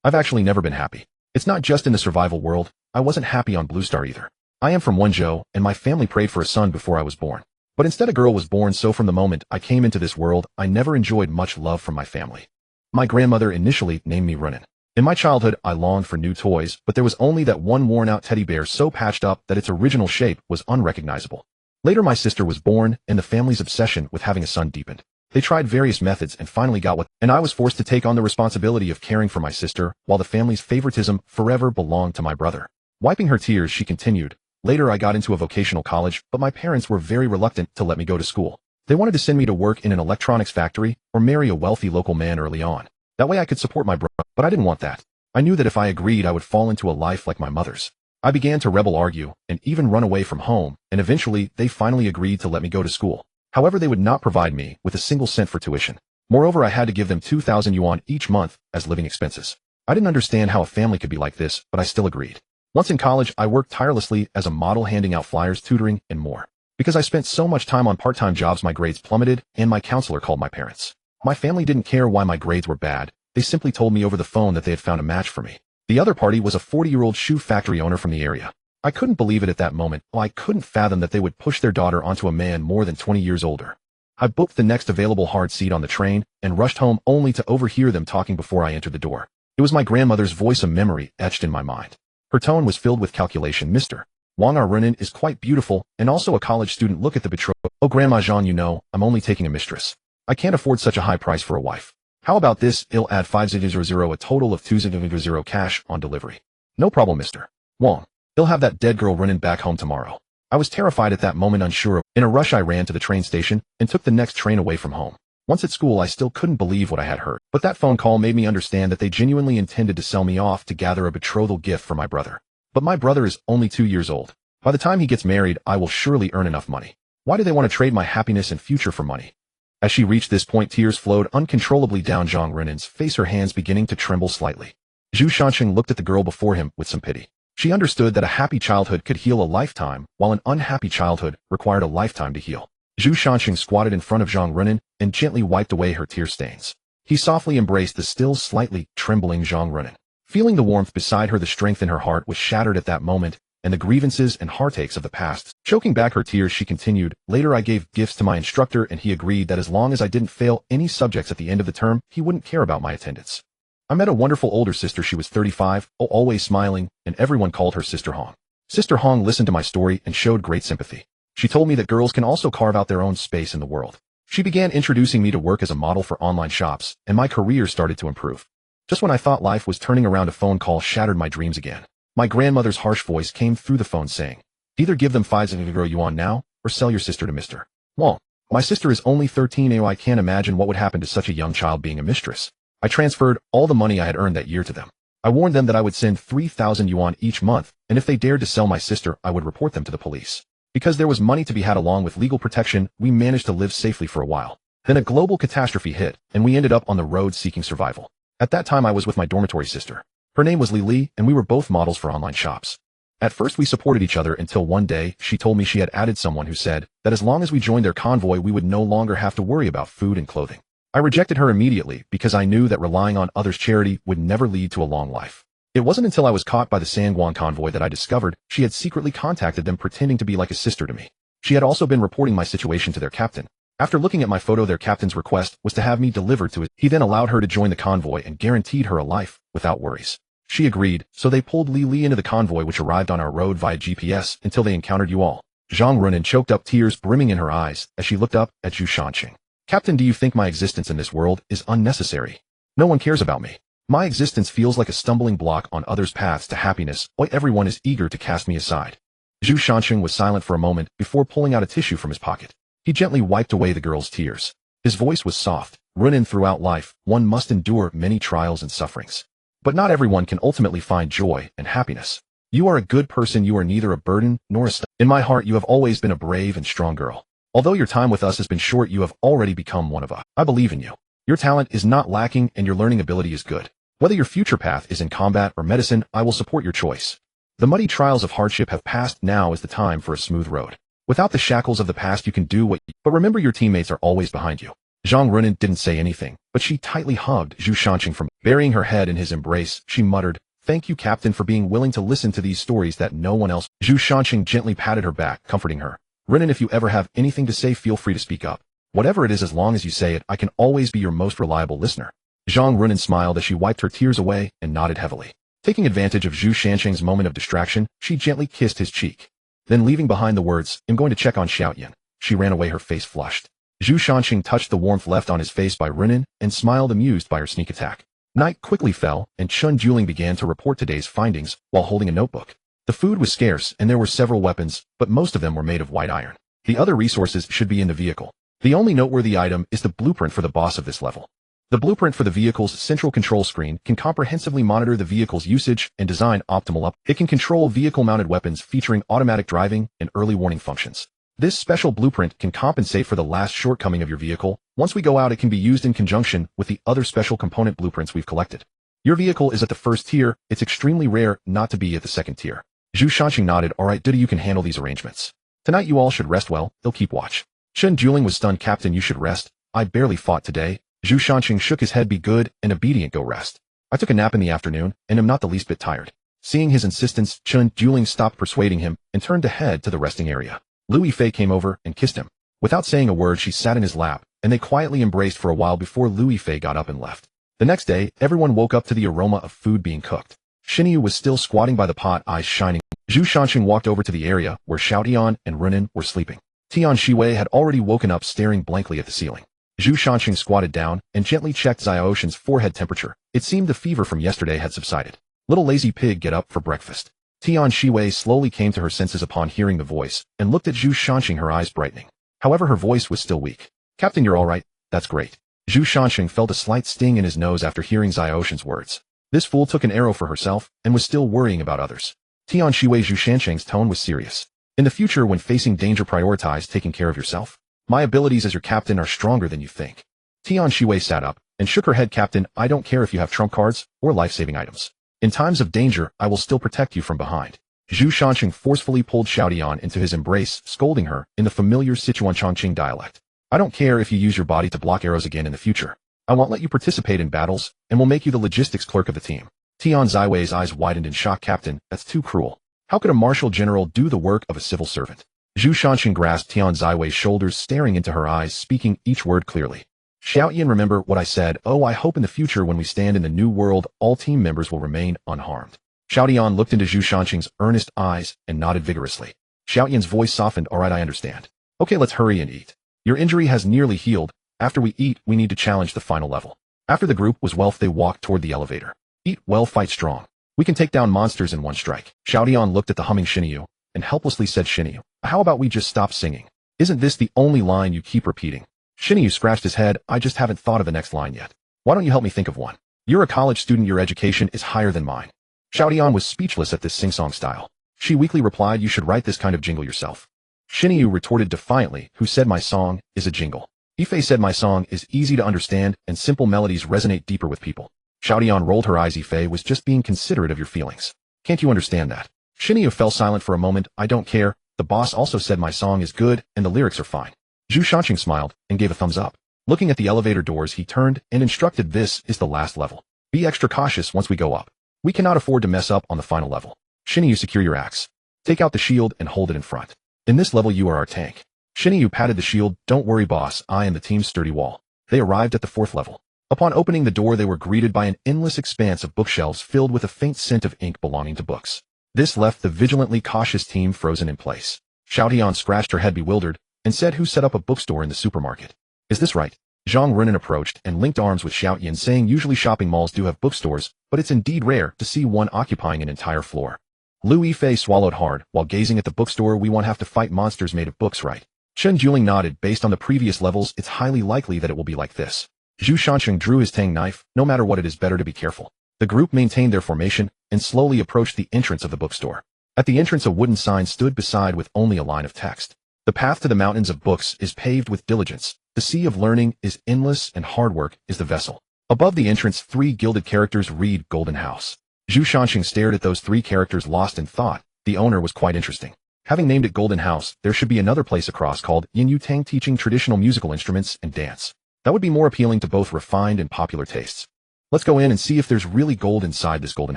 "I've actually never been happy. It's not just in the survival world. I wasn't happy on Blue Star either. I am from Wenzhou, and my family prayed for a son before I was born. But instead a girl was born, so from the moment I came into this world, I never enjoyed much love from my family. My grandmother initially named me Runin. In my childhood, I longed for new toys, but there was only that one worn-out teddy bear so patched up that its original shape was unrecognizable. Later my sister was born, and the family's obsession with having a son deepened. They tried various methods and finally got and I was forced to take on the responsibility of caring for my sister, while the family's favoritism forever belonged to my brother." Wiping her tears, she continued, "Later I got into a vocational college, but my parents were very reluctant to let me go to school. They wanted to send me to work in an electronics factory or marry a wealthy local man early on. That way I could support my brother, but I didn't want that. I knew that if I agreed, I would fall into a life like my mother's. I began to rebel, argue, and even run away from home, and eventually they finally agreed to let me go to school. However, they would not provide me with a single cent for tuition. Moreover, I had to give them 2,000 yuan each month as living expenses. I didn't understand how a family could be like this, but I still agreed. Once in college, I worked tirelessly as a model, handing out flyers, tutoring, and more. Because I spent so much time on part-time jobs, my grades plummeted, and my counselor called my parents. My family didn't care why my grades were bad. They simply told me over the phone that they had found a match for me. The other party was a 40-year-old shoe factory owner from the area. I couldn't believe it at that moment. I couldn't fathom that they would push their daughter onto a man more than 20 years older. I booked the next available hard seat on the train and rushed home, only to overhear them talking before I entered the door. It was my grandmother's voice, a memory etched in my mind. Her tone was filled with calculation. "Mr. Wang Runin is quite beautiful and also a college student. Look at the betrothal. Oh, Grandma Jean, you know, I'm only taking a mistress. I can't afford such a high price for a wife. How about this? I'll add 500, a total of 200 cash on delivery." "No problem, Mr. Wang. He'll have that dead girl running back home tomorrow." I was terrified at that moment, unsure. In a rush, I ran to the train station and took the next train away from home. Once at school, I still couldn't believe what I had heard. But that phone call made me understand that they genuinely intended to sell me off to gather a betrothal gift for my brother. But my brother is only 2 years old. By the time he gets married, I will surely earn enough money. Why do they want to trade my happiness and future for money? As she reached this point, tears flowed uncontrollably down Zhang Runin's face, her hands beginning to tremble slightly. Zhu Shanxing looked at the girl before him with some pity. She understood that a happy childhood could heal a lifetime, while an unhappy childhood required a lifetime to heal. Zhu Shanxing squatted in front of Zhang Runin and gently wiped away her tear stains. He softly embraced the still slightly trembling Zhang Runin. Feeling the warmth beside her, the strength in her heart was shattered at that moment, and the grievances and heartaches of the past. Choking back her tears, she continued, "Later I gave gifts to my instructor and he agreed that as long as I didn't fail any subjects at the end of the term, he wouldn't care about my attendance. I met a wonderful older sister. She was 35, always smiling, and everyone called her Sister Hong. Sister Hong listened to my story and showed great sympathy. She told me that girls can also carve out their own space in the world. She began introducing me to work as a model for online shops, and my career started to improve. Just when I thought life was turning around, a phone call shattered my dreams again. My grandmother's harsh voice came through the phone saying, either give them 5,000 yuan now, or sell your sister to Mr. Wong. My sister is only 13. I can't imagine what would happen to such a young child being a mistress. I transferred all the money I had earned that year to them. I warned them that I would send 3,000 yuan each month, and if they dared to sell my sister, I would report them to the police. Because there was money to be had along with legal protection, we managed to live safely for a while. Then a global catastrophe hit, and we ended up on the road seeking survival. At that time I was with my dormitory sister. Her name was Li Li, and we were both models for online shops. At first we supported each other until one day she told me she had added someone who said that as long as we joined their convoy we would no longer have to worry about food and clothing. I rejected her immediately because I knew that relying on others' charity would never lead to a long life. It wasn't until I was caught by the Sangwon convoy that I discovered she had secretly contacted them pretending to be like a sister to me. She had also been reporting my situation to their captain. After looking at my photo, their captain's request was to have me delivered to it. He then allowed her to join the convoy and guaranteed her a life without worries. She agreed, so they pulled Li Li into the convoy which arrived on our road via GPS until they encountered you all. Zhang Runan choked up, tears brimming in her eyes as she looked up at Zhu Shanqing. Captain, do you think my existence in this world is unnecessary? No one cares about me. My existence feels like a stumbling block on others' paths to happiness. Why everyone is eager to cast me aside. Zhu Shanqing was silent for a moment before pulling out a tissue from his pocket. He gently wiped away the girl's tears. His voice was soft. Runan, throughout life, one must endure many trials and sufferings. But not everyone can ultimately find joy and happiness. You are a good person. You are neither a burden nor a In my heart, you have always been a brave and strong girl. Although your time with us has been short, you have already become one of us. I believe in you. Your talent is not lacking and your learning ability is good. Whether your future path is in combat or medicine, I will support your choice. The muddy trials of hardship have passed. Now is the time for a smooth road. Without the shackles of the past, you can do what you... But remember, your teammates are always behind you. Zhang Runan didn't say anything, but she tightly hugged Zhu Shanqing from burying her head in his embrace. She muttered, "Thank you, Captain, for being willing to listen to these stories that no one else." Zhu Shanqing gently patted her back, comforting her. Runan, if you ever have anything to say, feel free to speak up. Whatever it is, as long as you say it, I can always be your most reliable listener. Zhang Runan smiled as she wiped her tears away and nodded heavily. Taking advantage of Zhu Shanqing's moment of distraction, she gently kissed his cheek. Then, leaving behind the words, "I'm going to check on Xiaoyan," she ran away, her face flushed. Zhu Shanqing touched the warmth left on his face by Runan and smiled, amused by her sneak attack. Night quickly fell, and Chun Juling began to report today's findings while holding a notebook. The food was scarce, and there were several weapons, but most of them were made of white iron. The other resources should be in the vehicle. The only noteworthy item is the blueprint for the boss of this level. The blueprint for the vehicle's central control screen can comprehensively monitor the vehicle's usage and design optimal It can control vehicle-mounted weapons featuring automatic driving and early warning functions. This special blueprint can compensate for the last shortcoming of your vehicle. Once we go out, it can be used in conjunction with the other special component blueprints we've collected. Your vehicle is at the first tier. It's extremely rare not to be at the second tier. Zhu Shanqing nodded. All right, Duty, you can handle these arrangements. Tonight you all should rest well. They'll keep watch. Chun Juling was stunned. Captain, you should rest. I barely fought today. Zhu Shanqing shook his head. Be good and obedient. Go rest. I took a nap in the afternoon and am not the least bit tired. Seeing his insistence, Chun Juling stopped persuading him and turned to head to the resting area. Lu Yifei came over and kissed him. Without saying a word, she sat in his lap, and they quietly embraced for a while before Lu Yifei got up and left. The next day, everyone woke up to the aroma of food being cooked. Xinyu was still squatting by the pot, eyes shining. Zhu Shanqing walked over to the area where Xiaoyan and Runan were sleeping. Tian Shiwei had already woken up, staring blankly at the ceiling. Zhu Shanqing squatted down and gently checked Xiaoshan's forehead temperature. It seemed the fever from yesterday had subsided. Little lazy pig, get up for breakfast. Tian Shiwei slowly came to her senses upon hearing the voice and looked at Zhu Shanqing, her eyes brightening. However, her voice was still weak. Captain, you're all right? That's great. Zhu Shanqing felt a slight sting in his nose after hearing Xiaoshan's words. This fool took an arrow for herself and was still worrying about others. Tian Shiwei. Zhu Shanqing's tone was serious. In the future, when facing danger, prioritize taking care of yourself. My abilities as your captain are stronger than you think. Tian Shiwei sat up and shook her head. Captain, I don't care if you have trump cards or life-saving items. In times of danger, I will still protect you from behind. Zhu Shanqing forcefully pulled Xiaoyan into his embrace, scolding her in the familiar Sichuan Chongqing dialect. I don't care if you use your body to block arrows again in the future. I won't let you participate in battles, and will make you the logistics clerk of the team. Tian Ziwei's eyes widened in shock. Captain, that's too cruel. How could a marshal general do the work of a civil servant? Zhu Shanxing grasped Tian Ziwei's shoulders, staring into her eyes, speaking each word clearly. Xiaoyan, remember what I said. Oh, I hope in the future when we stand in the new world, all team members will remain unharmed. Xiaoyan looked into Zhu Shanxing's earnest eyes and nodded vigorously. Xiaoyan's voice softened. All right, I understand. Okay, let's hurry and eat. Your injury has nearly healed. After we eat, we need to challenge the final level. After the group was well, they walked toward the elevator. Eat well, fight strong. We can take down monsters in one strike. Xiaoyan looked at the humming Xinyu and helplessly said, Xinyu, how about we just stop singing? Isn't this the only line you keep repeating? Xinyu scratched his head. I just haven't thought of the next line yet. Why don't you help me think of one? You're a college student. Your education is higher than mine. Xiaoyan was speechless at this sing-song style. She weakly replied, you should write this kind of jingle yourself. Xinyu retorted defiantly, who said my song is a jingle? Yifei said my song is easy to understand and simple melodies resonate deeper with people. Xiaoyan rolled her eyes. Yifei was just being considerate of your feelings. Can't you understand that? Xinyu fell silent for a moment. I don't care. The boss also said my song is good and the lyrics are fine. Zhu Shanxing smiled and gave a thumbs up. Looking at the elevator doors, he turned and instructed, this is the last level. Be extra cautious once we go up. We cannot afford to mess up on the final level. Xinyu, secure your axe. Take out the shield and hold it in front. In this level you are our tank. Xinyu patted the shield. Don't worry, boss, I am the team's sturdy wall. They arrived at the 4th level. Upon opening the door, they were greeted by an endless expanse of bookshelves filled with a faint scent of ink belonging to books. This left the vigilantly cautious team frozen in place. Xiaoyan scratched her head bewildered and said, who set up a bookstore in the supermarket? Is this right? Zhang Runin approached and linked arms with Xiaoyan, saying usually shopping malls do have bookstores, but it's indeed rare to see one occupying an entire floor. Lu Yifei swallowed hard while gazing at the bookstore. We won't have to fight monsters made of books, right? Chen Juling nodded. Based on the previous levels, it's highly likely that it will be like this. Zhu Shanxing drew his tang knife. No matter what, it is better to be careful. The group maintained their formation and slowly approached the entrance of the bookstore. At the entrance, a wooden sign stood beside with only a line of text. The path to the mountains of books is paved with diligence. The sea of learning is endless and hard work is the vessel. Above the entrance, 3 gilded characters read Golden House. Zhu Shanxing stared at those 3 characters, lost in thought. The owner was quite interesting. Having named it Golden House, there should be another place across called Yin Yu Tang, teaching traditional musical instruments and dance. That would be more appealing to both refined and popular tastes. Let's go in and see if there's really gold inside this Golden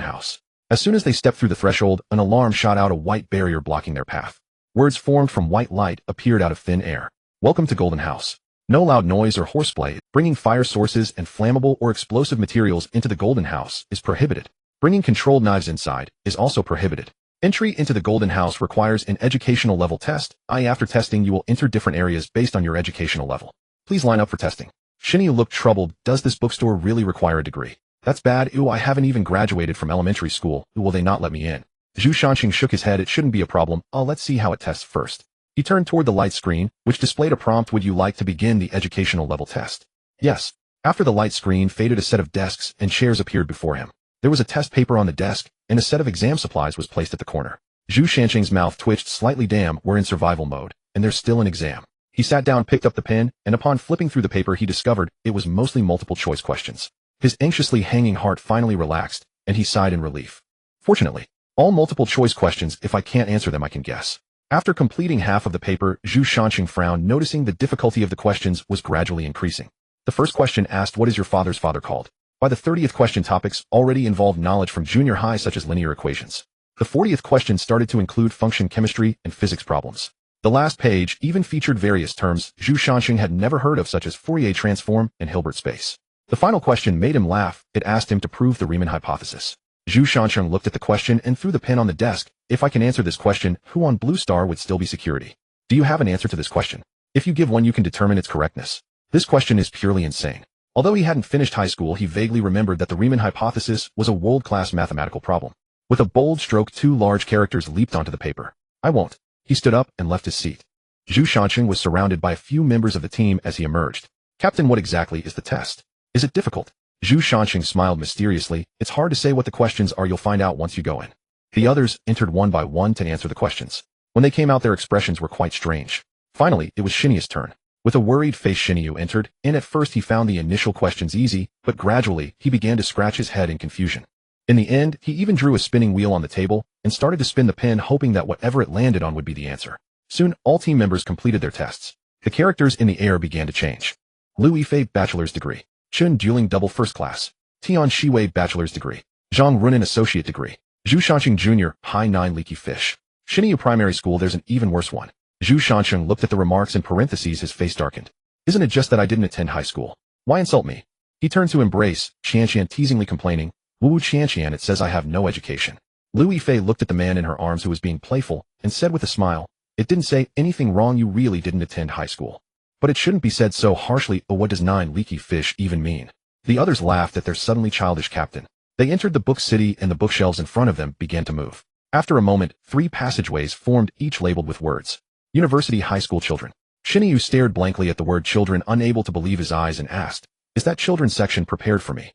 House. As soon as they stepped through the threshold, an alarm shot out, a white barrier blocking their path. Words formed from white light appeared out of thin air. Welcome to Golden House. No loud noise or horseplay. Bringing fire sources and flammable or explosive materials into the Golden House is prohibited. Bringing controlled knives inside is also prohibited. Entry into the Golden House requires an educational level test. After testing, you will enter different areas based on your educational level. Please line up for testing. Xinyu looked troubled. Does this bookstore really require a degree? That's bad. Ew, I haven't even graduated from elementary school. Will they not let me in? Zhu Shanxing shook his head. It shouldn't be a problem. Let's see how it tests first. He turned toward the light screen, which displayed a prompt. Would you like to begin the educational level test? Yes. After the light screen faded, a set of desks and chairs appeared before him. There was a test paper on the desk, and a set of exam supplies was placed at the corner. Zhu Shanxing's mouth twitched slightly. Damn, we're in survival mode, and there's still an exam. He sat down, picked up the pen, and upon flipping through the paper, he discovered it was mostly multiple choice questions. His anxiously hanging heart finally relaxed, and he sighed in relief. Fortunately, all multiple choice questions, if I can't answer them, I can guess. After completing half of the paper, Zhu Shanxing frowned, noticing the difficulty of the questions was gradually increasing. The first question asked, what is your father's father called? By the 30th question, topics already involved knowledge from junior high such as linear equations. The 40th question started to include function chemistry and physics problems. The last page even featured various terms Zhu Shanxing had never heard of, such as Fourier transform and Hilbert space. The final question made him laugh. It asked him to prove the Riemann hypothesis. Zhu Shanxing looked at the question and threw the pen on the desk. If I can answer this question, who on Blue Star would still be security? Do you have an answer to this question? If you give one, you can determine its correctness. This question is purely insane. Although he hadn't finished high school, he vaguely remembered that the Riemann hypothesis was a world-class mathematical problem. With a bold stroke, 2 large characters leaped onto the paper. I won't. He stood up and left his seat. Zhu Shanxing was surrounded by a few members of the team as he emerged. Captain, what exactly is the test? Is it difficult? Zhu Shanxing smiled mysteriously. It's hard to say what the questions are. You'll find out once you go in. The others entered one by one to answer the questions. When they came out, their expressions were quite strange. Finally, it was Xinyu's turn. With a worried face, Xinyu entered, and at first he found the initial questions easy, but gradually he began to scratch his head in confusion. In the end, he even drew a spinning wheel on the table and started to spin the pen, hoping that whatever it landed on would be the answer. Soon, all team members completed their tests. The characters in the air began to change. Lu Yifei, bachelor's degree. Chen Dueling, double first class. Tian Shiwei, bachelor's degree. Zhang Runin, associate degree. Zhu Shanqing Jr., High 9 Leaky Fish. Xinyu Primary School. There's an even worse one. Zhu Shanqing looked at the remarks in parentheses, his face darkened. Isn't it just that I didn't attend high school? Why insult me? He turned to embrace Qianqian, teasingly complaining, Wu Qianqian, it says I have no education. Lu Yifei looked at the man in her arms who was being playful and said with a smile, it didn't say anything wrong, you really didn't attend high school. But it shouldn't be said so harshly. Oh, what does 9 leaky fish even mean? The others laughed at their suddenly childish captain. They entered the book city and the bookshelves in front of them began to move. After a moment, 3 passageways formed, each labeled with words. University high school children. Xinyu stared blankly at the word children, unable to believe his eyes, and asked, is that children's section prepared for me?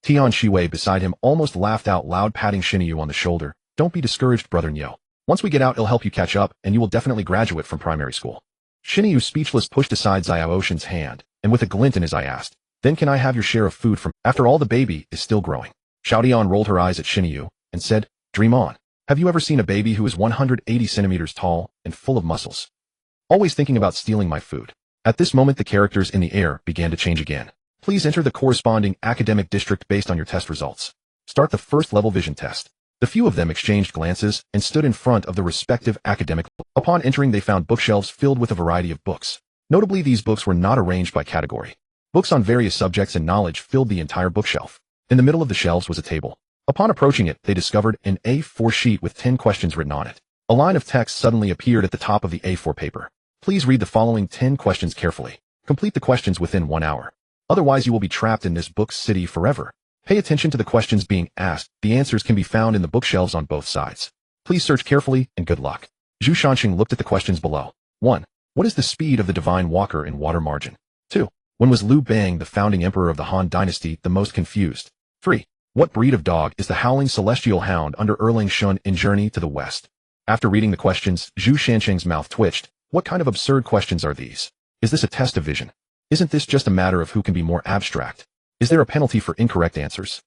Tian Shiwei beside him almost laughed out loud, patting Xinyu on the shoulder. Don't be discouraged, brother Niu. Once we get out, it'll help you catch up, and you will definitely graduate from primary school. Xinyu, speechless, pushed aside Xiao Ocean's hand, and with a glint in his eye asked, then can I have your share of food from, after all the baby is still growing? Xiao Dian rolled her eyes at Xinyu, and said, dream on. Have you ever seen a baby who is 180 centimeters tall and full of muscles? Always thinking about stealing my food. At this moment the characters in the air began to change again. Please enter the corresponding academic district based on your test results. Start the first level vision test. The few of them exchanged glances and stood in front of the respective academic. Upon entering they found bookshelves filled with a variety of books. Notably, these books were not arranged by category. Books on various subjects and knowledge filled the entire bookshelf. In the middle of the shelves was a table. Upon approaching it, they discovered an A4 sheet with 10 questions written on it. A line of text suddenly appeared at the top of the A4 paper. Please read the following 10 questions carefully. Complete the questions within 1 hour. Otherwise you will be trapped in this book city forever. Pay attention to the questions being asked. The answers can be found in the bookshelves on both sides. Please search carefully and good luck. Zhu Shanqing looked at the questions below. 1. What is the speed of the divine walker in water margin? 2. When was Liu Bang, the founding emperor of the Han dynasty, the most confused? 3. What breed of dog is the howling celestial hound under Erlang Shun in Journey to the West? After reading the questions, Zhu Shanqing's mouth twitched. What kind of absurd questions are these? Is this a test of vision? Isn't this just a matter of who can be more abstract? Is there a penalty for incorrect answers?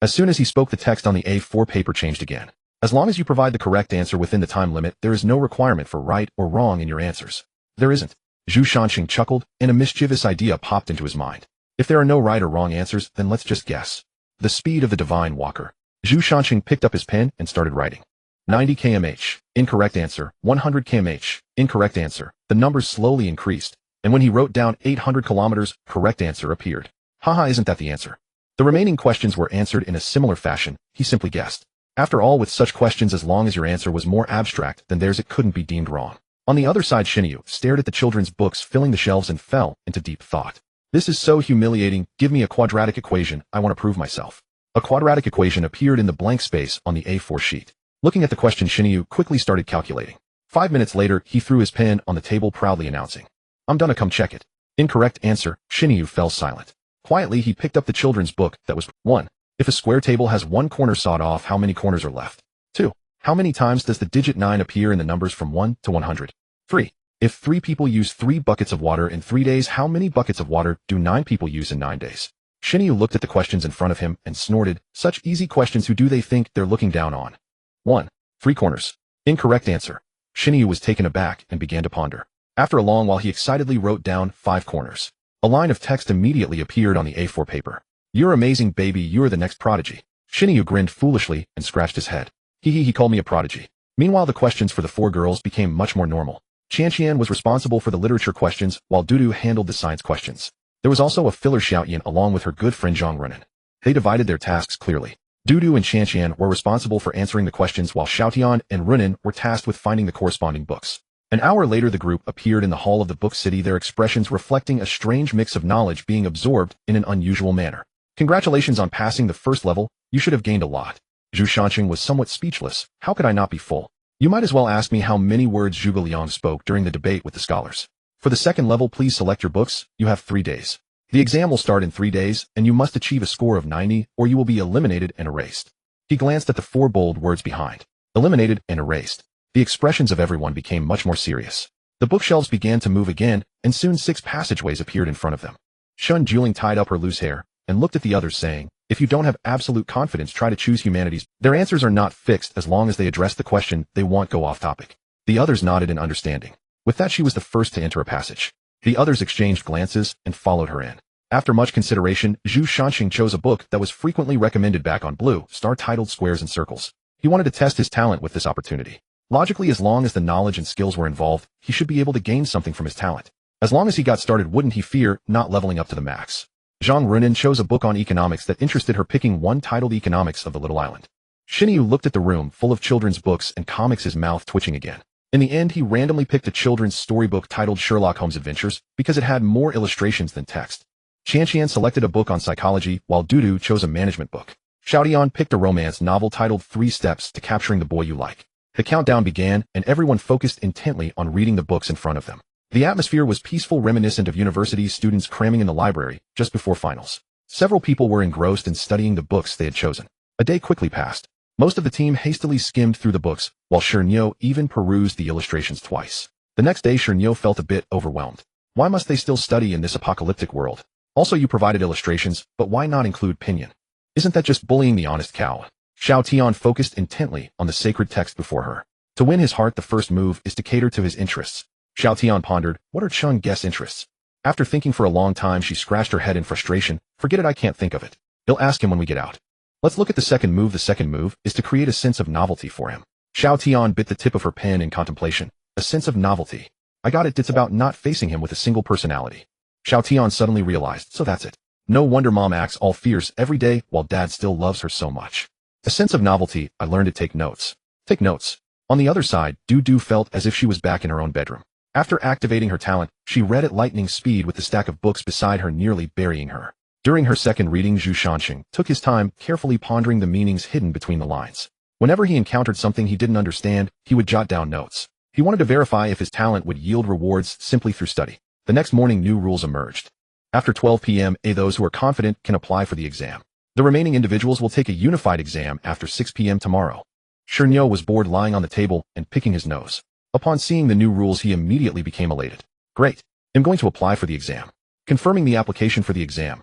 As soon as he spoke, the text on the A4 paper changed again. As long as you provide the correct answer within the time limit, there is no requirement for right or wrong in your answers. There isn't. Zhu Shanqing chuckled, and a mischievous idea popped into his mind. If there are no right or wrong answers, then let's just guess. The speed of the divine walker. Zhu Shanqing picked up his pen and started writing. 90 km/h. Incorrect answer. 100 km/h. Incorrect answer. The numbers slowly increased, and when he wrote down 800 kilometers, correct answer appeared. Haha, isn't that the answer? The remaining questions were answered in a similar fashion. He simply guessed. After all, with such questions, as long as your answer was more abstract than theirs, it couldn't be deemed wrong. On the other side, Xinyu stared at the children's books filling the shelves and fell into deep thought. This is so humiliating. Give me a quadratic equation. I want to prove myself. A quadratic equation appeared in the blank space on the A4 sheet. Looking at the question, Xinyu quickly started calculating. 5 minutes later, he threw his pen on the table, proudly announcing, I'm done, come check it. Incorrect answer. Xinyu fell silent. Quietly, he picked up the children's book that was 1. If a square table has one corner sawed off, how many corners are left? 2. How many times does the digit 9 appear in the numbers from 1 to 100? 3. If 3 people use 3 buckets of water in 3 days, how many buckets of water do 9 people use in 9 days? Xinyu looked at the questions in front of him and snorted. Such easy questions, who do they think they're looking down on? 1. 3 corners. Incorrect answer. Xinyu was taken aback and began to ponder. After a long while, he excitedly wrote down 5 corners. A line of text immediately appeared on the A4 paper. You're amazing, baby, you're the next prodigy. Xinyu grinned foolishly and scratched his head. He called me a prodigy. Meanwhile, the questions for the 4 girls became much more normal. Qianqian was responsible for the literature questions, while Dudu handled the science questions. There was also a filler, Xiaoyan, along with her good friend Zhang Renan. They divided their tasks clearly. Dudu and Qianqian were responsible for answering the questions, while Xiaotian and Renan were tasked with finding the corresponding books. An hour later, the group appeared in the hall of the book city, their expressions reflecting a strange mix of knowledge being absorbed in an unusual manner. Congratulations on passing the first level. You should have gained a lot. Zhu Shanqing was somewhat speechless. How could I not be full? You might as well ask me how many words Zhuge Liang spoke during the debate with the scholars. For the second level, please select your books. You have 3 days. The exam will start in 3 days, and you must achieve a score of 90, or you will be eliminated and erased. He glanced at the 4 bold words behind. Eliminated and erased. The expressions of everyone became much more serious. The bookshelves began to move again, and soon 6 passageways appeared in front of them. Shun Juling tied up her loose hair, and looked at the others, saying, if you don't have absolute confidence, try to choose humanities. Their answers are not fixed as long as they address the question they want, go off topic. The others nodded in understanding. With that, she was the first to enter a passage. The others exchanged glances and followed her in. After much consideration, Zhu Shanqing chose a book that was frequently recommended back on Blue Star titled Squares and Circles. He wanted to test his talent with this opportunity. Logically, as long as the knowledge and skills were involved, he should be able to gain something from his talent. As long as he got started, wouldn't he fear not leveling up to the max? Zhang Runin chose a book on economics that interested her, picking one titled Economics of the Little Island. Shinyu looked at the room full of children's books and comics, his mouth twitching again. In the end, he randomly picked a children's storybook titled Sherlock Holmes Adventures because it had more illustrations than text. Qianqian selected a book on psychology, while Dudu chose a management book. Xiaotian picked a romance novel titled 3 Steps to Capturing the Boy You Like. The countdown began, and everyone focused intently on reading the books in front of them. The atmosphere was peaceful, reminiscent of university students cramming in the library just before finals. Several people were engrossed in studying the books they had chosen. A day quickly passed. Most of the team hastily skimmed through the books, while Shernyo even perused the illustrations twice. The next day, Shernyo felt a bit overwhelmed. Why must they still study in this apocalyptic world? Also, you provided illustrations, but why not include pinyin? Isn't that just bullying the honest cow? Xiao Tian focused intently on the sacred text before her. To win his heart, the first move is to cater to his interests. Xiao Tian pondered, what are Chun Guest's interests? After thinking for a long time, she scratched her head in frustration. Forget it, I can't think of it. He'll ask him when we get out. Let's look at the second move. The second move is to create a sense of novelty for him. Xiao Tian bit the tip of her pen in contemplation. A sense of novelty. I got it, it's about not facing him with a single personality. Xiao Tian suddenly realized, so that's it. No wonder mom acts all fierce every day while dad still loves her so much. A sense of novelty. I learned to take notes. Take notes. On the other side, Dudu felt as if she was back in her own bedroom. After activating her talent, she read at lightning speed with the stack of books beside her nearly burying her. During her second reading, Zhu Shanqing took his time, carefully pondering the meanings hidden between the lines. Whenever he encountered something he didn't understand, he would jot down notes. He wanted to verify if his talent would yield rewards simply through study. The next morning, new rules emerged. After 12 p.m., those who are confident can apply for the exam. The remaining individuals will take a unified exam after 6 p.m. tomorrow. Shernyo was bored, lying on the table and picking his nose. Upon seeing the new rules, he immediately became elated. Great. I'm going to apply for the exam. Confirming the application for the exam.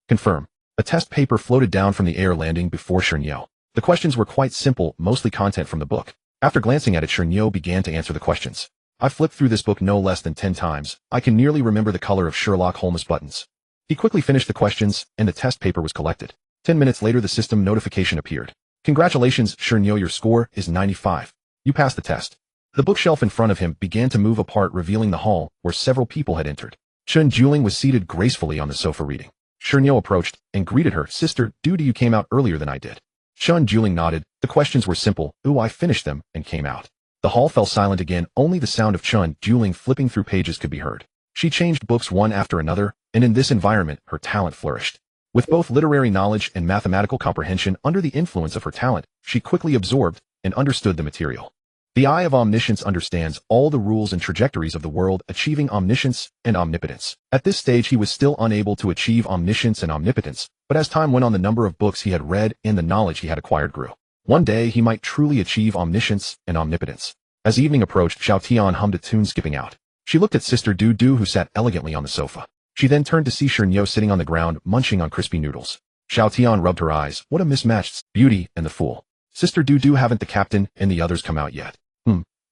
Confirm. A test paper floated down from the air, landing before Shernyo. The questions were quite simple, mostly content from the book. After glancing at it, Shernyo began to answer the questions. I flipped through this book no less than 10 times. I can nearly remember the color of Sherlock Holmes' buttons. He quickly finished the questions, and the test paper was collected. 10 minutes later, the system notification appeared. Congratulations, Shernyo, your score is 95. You passed the test. The bookshelf in front of him began to move apart, revealing the hall where several people had entered. Chun Juling was seated gracefully on the sofa reading. Shernyo approached and greeted her. Sister, Dudu, you came out earlier than I did. Chun Juling nodded. The questions were simple. I finished them and came out. The hall fell silent again. Only the sound of Chun Juling flipping through pages could be heard. She changed books one after another, and in this environment, her talent flourished. With both literary knowledge and mathematical comprehension under the influence of her talent, she quickly absorbed and understood the material. The eye of omniscience understands all the rules and trajectories of the world, achieving omniscience and omnipotence. At this stage, he was still unable to achieve omniscience and omnipotence, but as time went on, the number of books he had read and the knowledge he had acquired grew. One day, he might truly achieve omniscience and omnipotence. As evening approached, Xiao Tian hummed a tune, skipping out. She looked at Sister Dudu, who sat elegantly on the sofa. She then turned to see Shernyo sitting on the ground, munching on crispy noodles. Xiao Tian rubbed her eyes. What a mismatched beauty and the fool. Sister Dudu, haven't the captain and the others come out yet?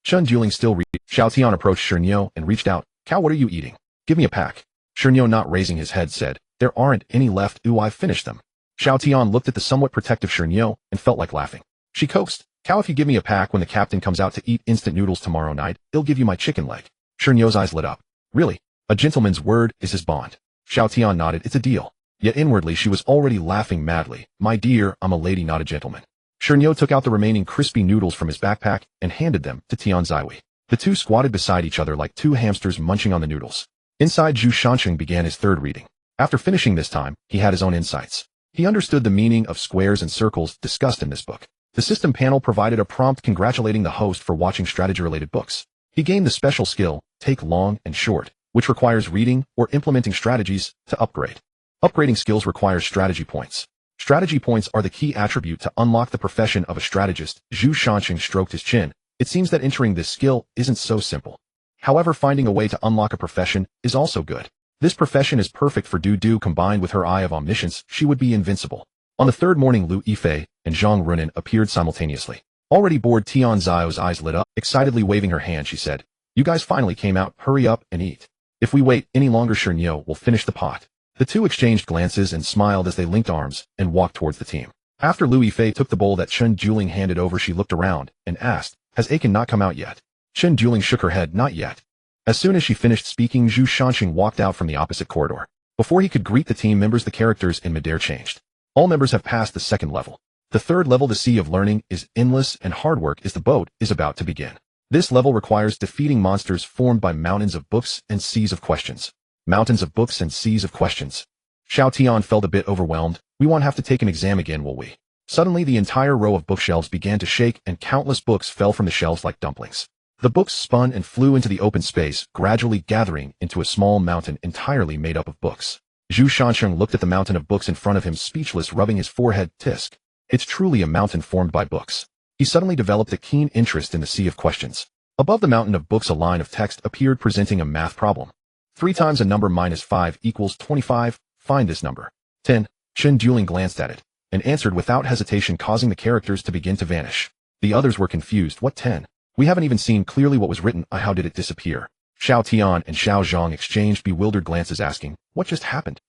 Chun Juling still read. Xiao Tian approached Shernyo and reached out. Cow, what are you eating? Give me a pack. Shernyo, not raising his head, said, there aren't any left. I've finished them. Xiao Tian looked at the somewhat protective Shernyo and felt like laughing. She coaxed. Cow, if you give me a pack when the captain comes out to eat instant noodles tomorrow night, he'll give you my chicken leg. Shernyo's eyes lit up. Really? A gentleman's word is his bond. Xiao Tian nodded. It's a deal. Yet inwardly she was already laughing madly. My dear, I'm a lady, not a gentleman. Shernyo took out the remaining crispy noodles from his backpack and handed them to Tian Zaiwei. The two squatted beside each other like two hamsters munching on the noodles. Inside, Zhu Shanqing began his third reading. After finishing this time, he had his own insights. He understood the meaning of squares and circles discussed in this book. The system panel provided a prompt congratulating the host for watching strategy-related books. He gained the special skill, Take Long and Short, which requires reading or implementing strategies to upgrade. Upgrading skills requires strategy points. Strategy points are the key attribute to unlock the profession of a strategist. Zhu Shanqing stroked his chin. It seems that entering this skill isn't so simple. However, finding a way to unlock a profession is also good. This profession is perfect for Dudu. Combined with her eye of omniscience, she would be invincible. On the third morning, Lu Yifei and Zhang Runin appeared simultaneously. Already bored, Tian Zai's eyes lit up. Excitedly waving her hand, she said, you guys finally came out. Hurry up and eat. If we wait any longer, Shernyo will finish the pot. The two exchanged glances and smiled as they linked arms and walked towards the team. After Lu Yifei took the bowl that Chen Juling handed over, she looked around and asked, "Has Aiken not come out yet?" Chen Juling shook her head, "Not yet." As soon as she finished speaking, Zhu Shanxing walked out from the opposite corridor. Before he could greet the team members, the characters in midair changed. All members have passed the second level. The third level, the Sea of Learning, is endless and hard work is the boat is about to begin. This level requires defeating monsters formed by mountains of books and seas of questions. Mountains of books and seas of questions. Xiao Tian felt a bit overwhelmed. "We won't have to take an exam again, will we?" Suddenly, the entire row of bookshelves began to shake and countless books fell from the shelves like dumplings. The books spun and flew into the open space, gradually gathering into a small mountain entirely made up of books. Zhu Shanxing looked at the mountain of books in front of him, speechless, rubbing his forehead. Tisk. It's truly a mountain formed by books. He suddenly developed a keen interest in the sea of questions. Above the mountain of books, a line of text appeared presenting a math problem. 3 times a number minus 5 equals 25. Find this number. 10. Chen Juling glanced at it and answered without hesitation, causing the characters to begin to vanish. The others were confused. What 10? We haven't even seen clearly what was written. How did it disappear? Xiao Tian and Xiao Zhang exchanged bewildered glances, asking, "What just happened?"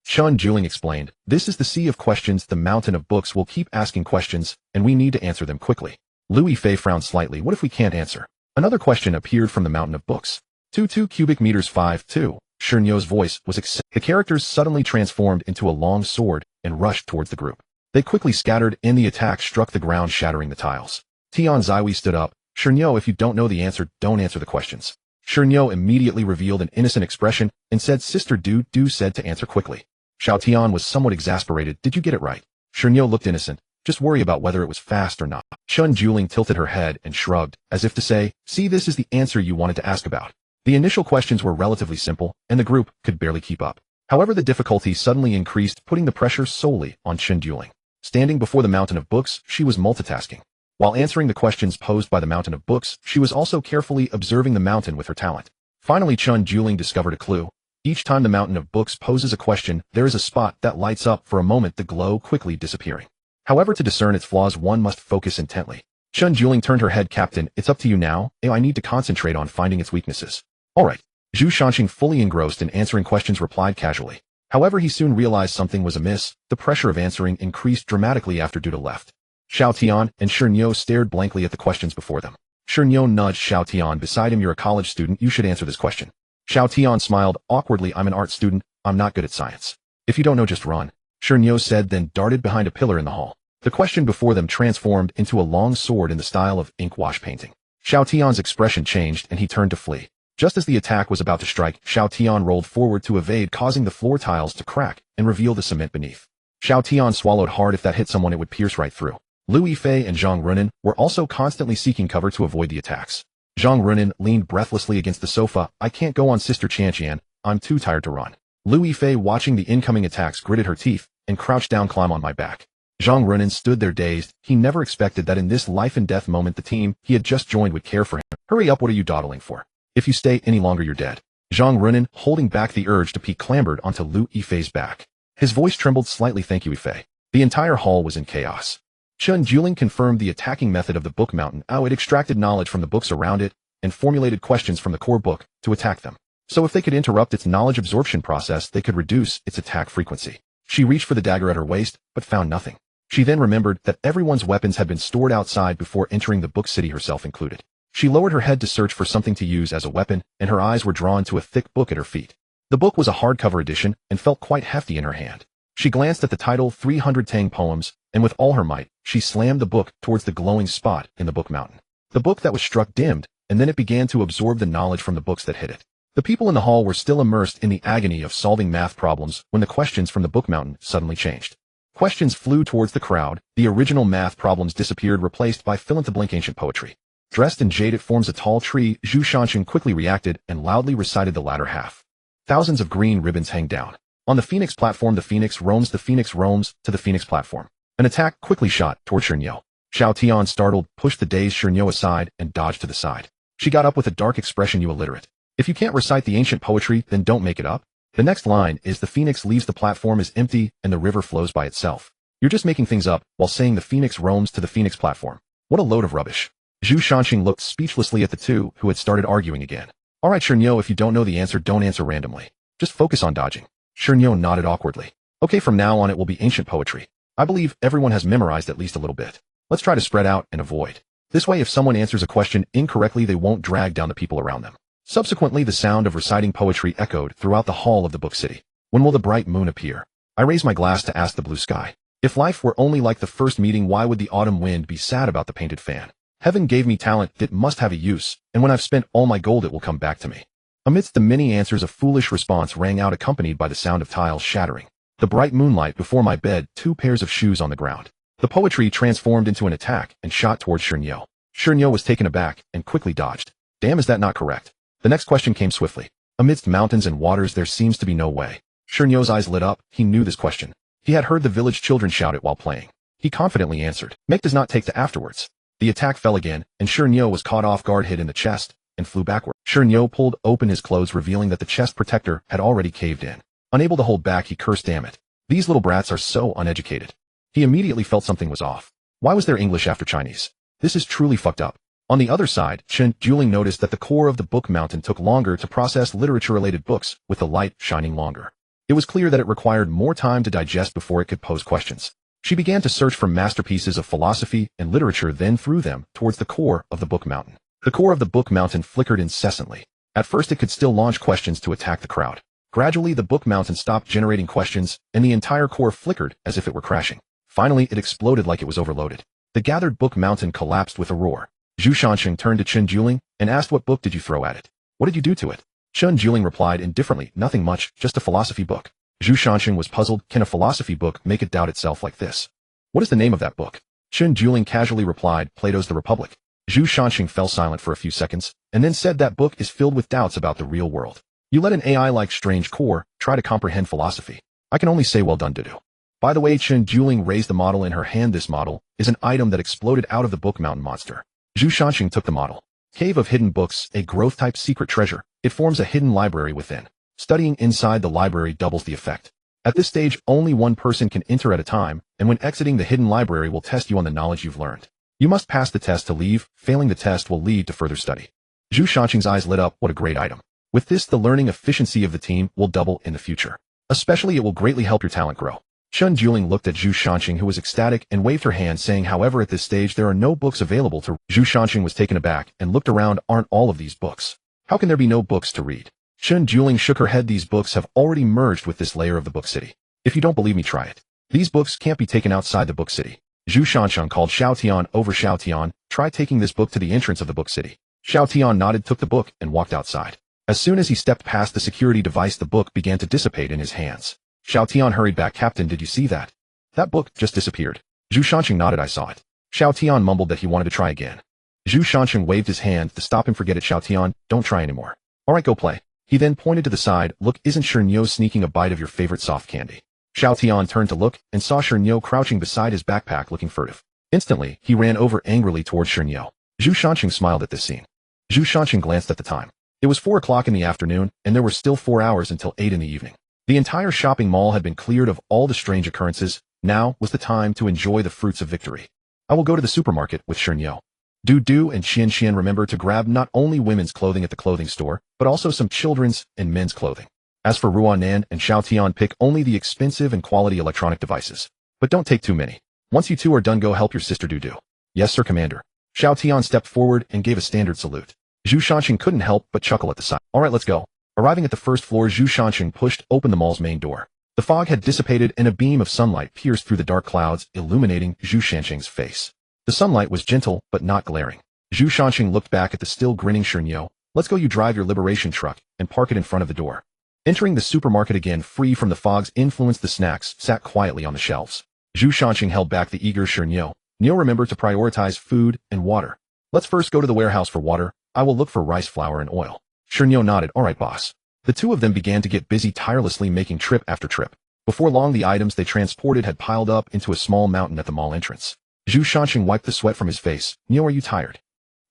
Chen Juling explained, "This is the sea of questions. The mountain of books will keep asking questions, and we need to answer them quickly." Lu Yifei frowned slightly. "What if we can't answer?" Another question appeared from the mountain of books. 2 cubic meters 5-2. Shernyo's voice was excited. The characters suddenly transformed into a long sword and rushed towards the group. They quickly scattered, and the attack struck the ground, shattering the tiles. Tian Ziwi stood up. "Shernyo, if you don't know the answer, don't answer the questions." Shernyo immediately revealed an innocent expression and said, "Sister Du said to answer quickly." Xiao Tian was somewhat exasperated. "Did you get it right?" Shernyo looked innocent. "Just worry about whether it was fast or not." Chen Juling tilted her head and shrugged, as if to say, "See, this is the answer you wanted to ask about." The initial questions were relatively simple, and the group could barely keep up. However, the difficulty suddenly increased, putting the pressure solely on Chen Juling. Standing before the mountain of books, she was multitasking. While answering the questions posed by the mountain of books, she was also carefully observing the mountain with her talent. Finally, Chen Juling discovered a clue. Each time the mountain of books poses a question, there is a spot that lights up for a moment, the glow quickly disappearing. However, to discern its flaws, one must focus intently. Chen Juling turned her head. "Captain, it's up to you now. I need to concentrate on finding its weaknesses." "All right." Zhu Shanxing, fully engrossed in answering questions, replied casually. However, he soon realized something was amiss. The pressure of answering increased dramatically after Duda left. Xiao Tian and Shernyo stared blankly at the questions before them. Shernyo nudged Xiao Tian beside him. "You're a college student. You should answer this question." Xiao Tian smiled awkwardly. "I'm an art student. I'm not good at science." "If you don't know, just run," Shernyo said, then darted behind a pillar in the hall. The question before them transformed into a long sword in the style of ink wash painting. Xiao Tian's expression changed and he turned to flee. Just as the attack was about to strike, Xiao Tian rolled forward to evade, causing the floor tiles to crack and reveal the cement beneath. Xiao Tian swallowed hard. If that hit someone, it would pierce right through. Lu Yifei and Zhang Runin were also constantly seeking cover to avoid the attacks. Zhang Runin leaned breathlessly against the sofa. "I can't go on, Sister Qianqian. I'm too tired to run." Lu Yifei, watching the incoming attacks, gritted her teeth and crouched down. "Climb on my back." Zhang Runin stood there dazed. He never expected that in this life and death moment the team he had just joined would care for him. "Hurry up, what are you dawdling for? If you stay any longer, you're dead." Zhang Runin, holding back the urge to pee, clambered onto Lu Yifei's back. His voice trembled slightly. "Thank you, Yifei." The entire hall was in chaos. Chen Juling confirmed the attacking method of the book mountain. It extracted knowledge from the books around it and formulated questions from the core book to attack them. So if they could interrupt its knowledge absorption process, they could reduce its attack frequency. She reached for the dagger at her waist, but found nothing. She then remembered that everyone's weapons had been stored outside before entering the book city, herself included. She lowered her head to search for something to use as a weapon, and her eyes were drawn to a thick book at her feet. The book was a hardcover edition and felt quite hefty in her hand. She glanced at the title, 300 Tang Poems, and with all her might, she slammed the book towards the glowing spot in the book mountain. The book that was struck dimmed, and then it began to absorb the knowledge from the books that hit it. The people in the hall were still immersed in the agony of solving math problems when the questions from the book mountain suddenly changed. Questions flew towards the crowd. The original math problems disappeared, replaced by fill-in-the-blank ancient poetry. Dressed in jade, it forms a tall tree. Zhu Shanxing quickly reacted and loudly recited the latter half. Thousands of green ribbons hang down. On the Phoenix platform, the Phoenix roams to the Phoenix platform. An attack quickly shot toward Shernyo. Xiao Tian, startled, pushed the dazed Shernyo aside and dodged to the side. She got up with a dark expression. "You illiterate. If you can't recite the ancient poetry, then don't make it up." The next line is, "The Phoenix leaves the platform is empty and the river flows by itself." You're just making things up while saying the Phoenix roams to the Phoenix platform. What a load of rubbish. Zhu Shanxing looked speechlessly at the two who had started arguing again. "All right, Shernyo, if you don't know the answer, don't answer randomly. Just focus on dodging." Shernyo nodded awkwardly. "Okay, from now on it will be ancient poetry." I believe everyone has memorized at least a little bit. Let's try to spread out and avoid. This way, if someone answers a question incorrectly, they won't drag down the people around them. Subsequently, the sound of reciting poetry echoed throughout the hall of the book city. When will the bright moon appear? I raised my glass to ask the blue sky. If life were only like the first meeting, why would the autumn wind be sad about the painted fan? Heaven gave me talent that must have a use, and when I've spent all my gold it will come back to me. Amidst the many answers, a foolish response rang out, accompanied by the sound of tiles shattering. The bright moonlight before my bed, 2 pairs of shoes on the ground. The poetry transformed into an attack and shot towards Shernyo. Shernyo was taken aback and quickly dodged. Damn, is that not correct? The next question came swiftly. Amidst mountains and waters there seems to be no way. Shernyo's eyes lit up. He knew this question. He had heard the village children shout it while playing. He confidently answered. Make does not take to afterwards. The attack fell again, and Shernyo was caught off guard, hit in the chest, and flew backward. Shernyo pulled open his clothes, revealing that the chest protector had already caved in. Unable to hold back, he cursed, damn it. These little brats are so uneducated. He immediately felt something was off. Why was there English after Chinese? This is truly fucked up. On the other side, Chen Juling noticed that the core of the book mountain took longer to process literature-related books, with the light shining longer. It was clear that it required more time to digest before it could pose questions. She began to search for masterpieces of philosophy and literature, then threw them towards the core of the book mountain. The core of the book mountain flickered incessantly. At first it could still launch questions to attack the crowd. Gradually the book mountain stopped generating questions, and the entire core flickered as if it were crashing. Finally it exploded like it was overloaded. The gathered book mountain collapsed with a roar. Zhu Shanxing turned to Chen Juling and asked, what book did you throw at it? What did you do to it? Chen Juling replied indifferently, nothing much, just a philosophy book. Zhu Shanxing was puzzled. Can a philosophy book make it doubt itself like this? What is the name of that book? Chen Juling casually replied, Plato's The Republic. Zhu Shanxing fell silent for a few seconds, and then said, that book is filled with doubts about the real world. You let an AI like Strange Core try to comprehend philosophy. I can only say well done, Dudu. By the way, Chen Juling raised the model in her hand. This model is an item that exploded out of the book mountain monster. Zhu Shanxing took the model. Cave of Hidden Books, a growth-type secret treasure. It forms a hidden library within. Studying inside the library doubles the effect. At this stage, only one person can enter at a time, and when exiting the hidden library will test you on the knowledge you've learned. You must pass the test to leave. Failing the test will lead to further study. Zhu Shanxing's eyes lit up. What a great item. With this, the learning efficiency of the team will double in the future. Especially, it will greatly help your talent grow. Chen Juling looked at Zhu Shanxing, who was ecstatic, and waved her hand, saying, however, at this stage there are no books available to. Zhu Shanxing was taken aback and looked around. Aren't all of these books? How can there be no books to read? Chen Juling shook her head. These books have already merged with this layer of the book city. If you don't believe me, try it. These books can't be taken outside the book city. Zhu Shanxing called Xiao Tian over. Xiao Tian, try taking this book to the entrance of the book city. Xiao Tian nodded, took the book, and walked outside. As soon as he stepped past the security device, the book began to dissipate in his hands. Xiao Tian hurried back. Captain, did you see that? That book just disappeared. Zhu Shanxing nodded. I saw it. Xiao Tian mumbled that he wanted to try again. Zhu Shanxing waved his hand to stop him. Forget it, Xiao Tian, don't try anymore. Alright, go play. He then pointed to the side. Look, isn't Shernyo sneaking a bite of your favorite soft candy? Xiao Tian turned to look and saw Shernyo crouching beside his backpack looking furtive. Instantly, he ran over angrily towards Shernyo. Zhu Shanxing smiled at this scene. Zhu Shanxing glanced at the time. It was 4 o'clock in the afternoon, and there were still 4 hours until 8 in the evening. The entire shopping mall had been cleared of all the strange occurrences. Now was the time to enjoy the fruits of victory. I will go to the supermarket with Shernyo. Du and Xian remember to grab not only women's clothing at the clothing store, but also some children's and men's clothing. As for Ruanan and Xiao Tian, pick only the expensive and quality electronic devices. But don't take too many. Once you two are done, go help your sister Du. Yes, sir, Commander. Xiao Tian stepped forward and gave a standard salute. Zhu Shanxing couldn't help but chuckle at the sight. Alright, let's go. Arriving at the first floor, Zhu Shanxing pushed open the mall's main door. The fog had dissipated and a beam of sunlight pierced through the dark clouds, illuminating Zhu Shanxing's face. The sunlight was gentle, but not glaring. Zhu Shanxing looked back at the still grinning Shernyo. Let's go, you drive your liberation truck and park it in front of the door. Entering the supermarket again, free from the fog's influence, the snacks sat quietly on the shelves. Zhu Shanxing held back the eager Shernyo. Neo, remember to prioritize food and water. Let's first go to the warehouse for water. I will look for rice flour and oil. Shernyo nodded. Alright, boss. The two of them began to get busy, tirelessly making trip after trip. Before long, the items they transported had piled up into a small mountain at the mall entrance. Zhu Shanxing wiped the sweat from his face. Neo, are you tired?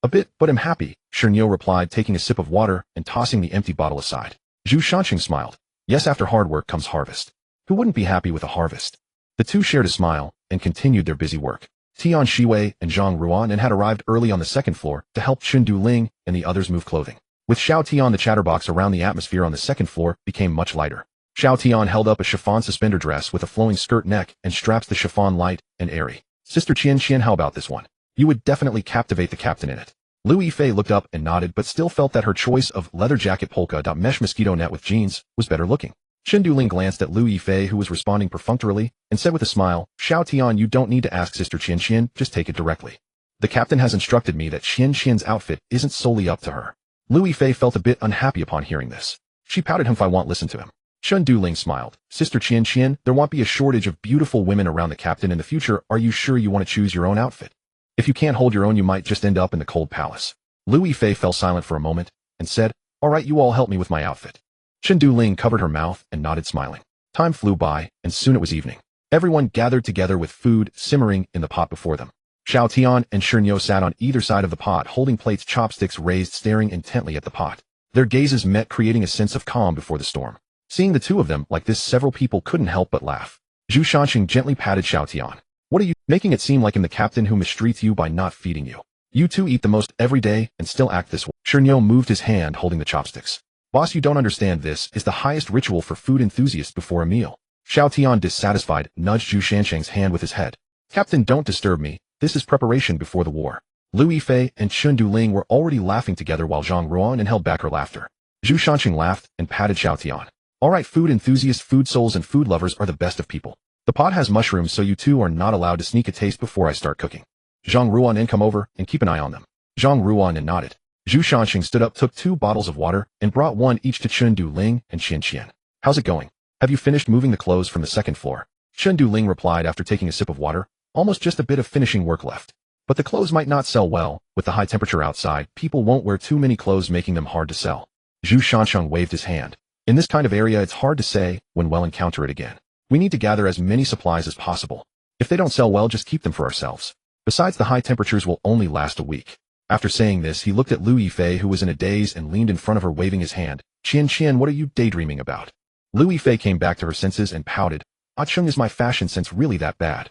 A bit, but I'm happy, Shernyo replied, taking a sip of water and tossing the empty bottle aside. Zhu Shanxing smiled. Yes, after hard work comes harvest. Who wouldn't be happy with a harvest? The two shared a smile and continued their busy work. Tian Shiwei and Zhang Ruan had arrived early on the second floor to help Chen Duling and the others move clothing. With Xiao Tian, the chatterbox around the atmosphere on the second floor became much lighter. Xiao Tian held up a chiffon suspender dress with a flowing skirt neck and straps the chiffon light and airy. Sister Qian, how about this one? You would definitely captivate the captain in it. Lu Yifei looked up and nodded but still felt that her choice of leather jacket polka dot mesh mosquito net with jeans was better looking. Chen Duling glanced at Lu Yifei, who was responding perfunctorily, and said with a smile, Xiao Tian, you don't need to ask Sister Qian, just take it directly. The captain has instructed me that Qian's outfit isn't solely up to her. Lu Yifei felt a bit unhappy upon hearing this. She pouted him if I won't listen to him. Chen Duling smiled. Sister Qian, there won't be a shortage of beautiful women around the captain in the future. Are you sure you want to choose your own outfit? If you can't hold your own, you might just end up in the cold palace. Lu Yifei fell silent for a moment and said, all right, you all help me with my outfit. Chen Duling covered her mouth and nodded smiling. Time flew by, and soon it was evening. Everyone gathered together with food simmering in the pot before them. Xiao Tian and Shernyo sat on either side of the pot, holding plates, chopsticks raised, staring intently at the pot. Their gazes met, creating a sense of calm before the storm. Seeing the two of them like this, several people couldn't help but laugh. Zhu Shanqing gently patted Xiao Tian. What are you making it seem like I'm the captain who mistreats you by not feeding you? You two eat the most every day and still act this way. Shernyo moved his hand holding the chopsticks. Boss, you don't understand, this is the highest ritual for food enthusiasts before a meal. Xiao Tian, dissatisfied, nudged Zhu Shanqing's hand with his head. Captain, don't disturb me. This is preparation before the war. Lu Yifei and Chen Duling were already laughing together while Zhang Ruan and held back her laughter. Zhu Shanqing laughed and patted Xiao Tian. All right, food enthusiasts, food souls, and food lovers are the best of people. The pot has mushrooms, so you two are not allowed to sneak a taste before I start cooking. Zhang Ruan, and come over and keep an eye on them. Zhang Ruan and nodded. Zhu Shanqing stood up, took 2 bottles of water, and brought one each to Chen Duling and Qian. How's it going? Have you finished moving the clothes from the second floor? Chen Duling replied after taking a sip of water. Almost just a bit of finishing work left. But the clothes might not sell well. With the high temperature outside, people won't wear too many clothes, making them hard to sell. Zhu Shanqing waved his hand. In this kind of area, it's hard to say when we'll encounter it again. We need to gather as many supplies as possible. If they don't sell well, just keep them for ourselves. Besides, the high temperatures will only last a week. After saying this, he looked at Lu Yifei, who was in a daze, and leaned in front of her, waving his hand. Qian, what are you daydreaming about? Lu Yifei came back to her senses and pouted. Ah Chung, is my fashion sense really that bad?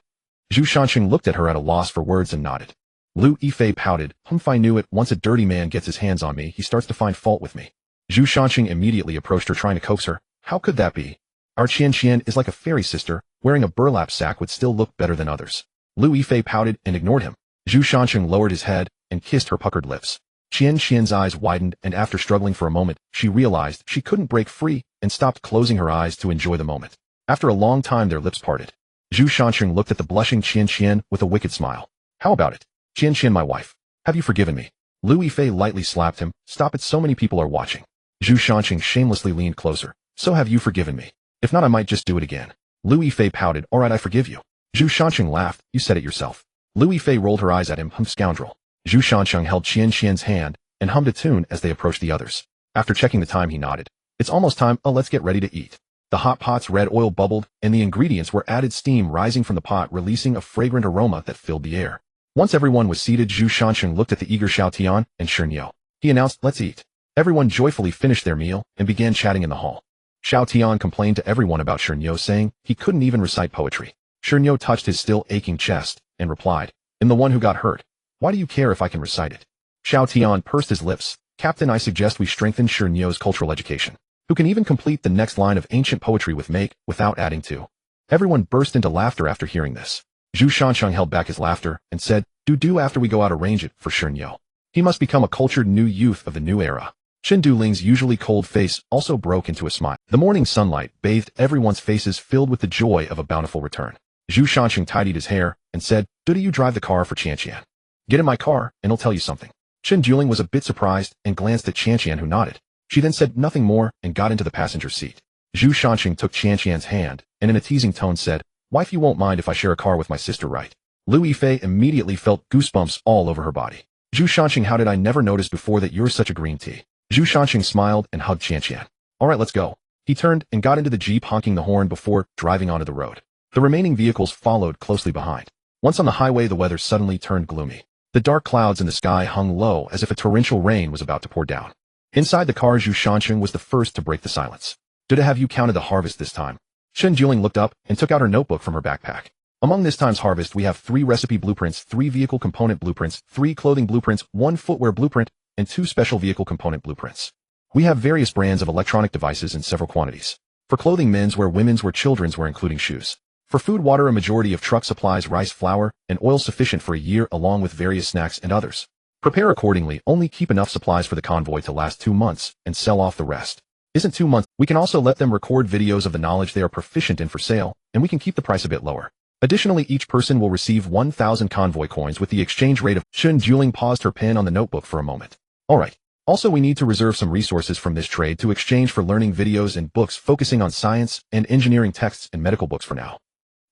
Zhu Shanqing looked at her at a loss for words and nodded. Lu Yifei pouted. If I knew it, once a dirty man gets his hands on me, he starts to find fault with me. Zhu Shanqing immediately approached her, trying to coax her. How could that be? Our Qian is like a fairy sister. Wearing a burlap sack would still look better than others. Lu Yifei pouted and ignored him. Zhu Shanqing lowered his head and kissed her puckered lips. Qian's eyes widened, and after struggling for a moment, she realized she couldn't break free and stopped closing her eyes to enjoy the moment. After a long time, their lips parted. Zhu Shanqing looked at the blushing Qian with a wicked smile. How about it? Qian, my wife. Have you forgiven me? Lu Yifei lightly slapped him. Stop it, so many people are watching. Zhu Shanqing shamelessly leaned closer. So have you forgiven me? If not, I might just do it again. Lu Yifei pouted. All right, I forgive you. Zhu Shanqing laughed. You said it yourself. Lu Yifei rolled her eyes at him. Scoundrel. Zhu Shanqing held Qian's hand and hummed a tune as they approached the others. After checking the time, he nodded. It's almost time. Let's get ready to eat. The hot pot's red oil bubbled, and the ingredients were added, steam rising from the pot, releasing a fragrant aroma that filled the air. Once everyone was seated, Zhu Shanqing looked at the eager Xiao Tian and Shernyo. He announced, let's eat. Everyone joyfully finished their meal and began chatting in the hall. Xiao Tian complained to everyone about Shernyo, saying he couldn't even recite poetry. Shernyo touched his still aching chest and replied, I'm the one who got hurt. Why do you care if I can recite it? Xiao Tian pursed his lips. Captain, I suggest we strengthen Shernyo's cultural education, who can even complete the next line of ancient poetry with make without adding to. Everyone burst into laughter after hearing this. Zhu Shanqing held back his laughter and said, do after we go out, arrange it for Shernyo. He must become a cultured new youth of the new era. Chen Duling's usually cold face also broke into a smile. The morning sunlight bathed everyone's faces, filled with the joy of a bountiful return. Zhu Shanqing tidied his hair and said, do you drive the car for Qian? Get in my car and I'll tell you something. Chen Duling was a bit surprised and glanced at Qian, who nodded. She then said nothing more and got into the passenger seat. Zhu Shanqing took Qian's hand and in a teasing tone said, wife, you won't mind if I share a car with my sister, right? Lu Yifei immediately felt goosebumps all over her body. Zhu Shanqing, how did I never notice before that you're such a green tea? Zhu Shanqing smiled and hugged Qian. All right, let's go. He turned and got into the jeep, honking the horn before driving onto the road. The remaining vehicles followed closely behind. Once on the highway, the weather suddenly turned gloomy. The dark clouds in the sky hung low as if a torrential rain was about to pour down. Inside the car, Zhu Shanqing was the first to break the silence. Did have you counted the harvest this time? Chen Duling looked up and took out her notebook from her backpack. Among this time's harvest, we have 3 recipe blueprints, 3 vehicle component blueprints, 3 clothing blueprints, 1 footwear blueprint, and 2 special vehicle component blueprints. We have various brands of electronic devices in several quantities. For clothing, menswear, womenswear, children's wear, including shoes. For food, water, a majority of truck supplies, rice, flour, and oil sufficient for a year, along with various snacks and others. Prepare accordingly, only keep enough supplies for the convoy to last 2 months, and sell off the rest. Isn't 2 months? We can also let them record videos of the knowledge they are proficient in for sale, and we can keep the price a bit lower. Additionally, each person will receive 1,000 convoy coins with the exchange rate of. Shun Juling paused her pen on the notebook for a moment. Alright. Also, we need to reserve some resources from this trade to exchange for learning videos and books focusing on science and engineering texts and medical books for now.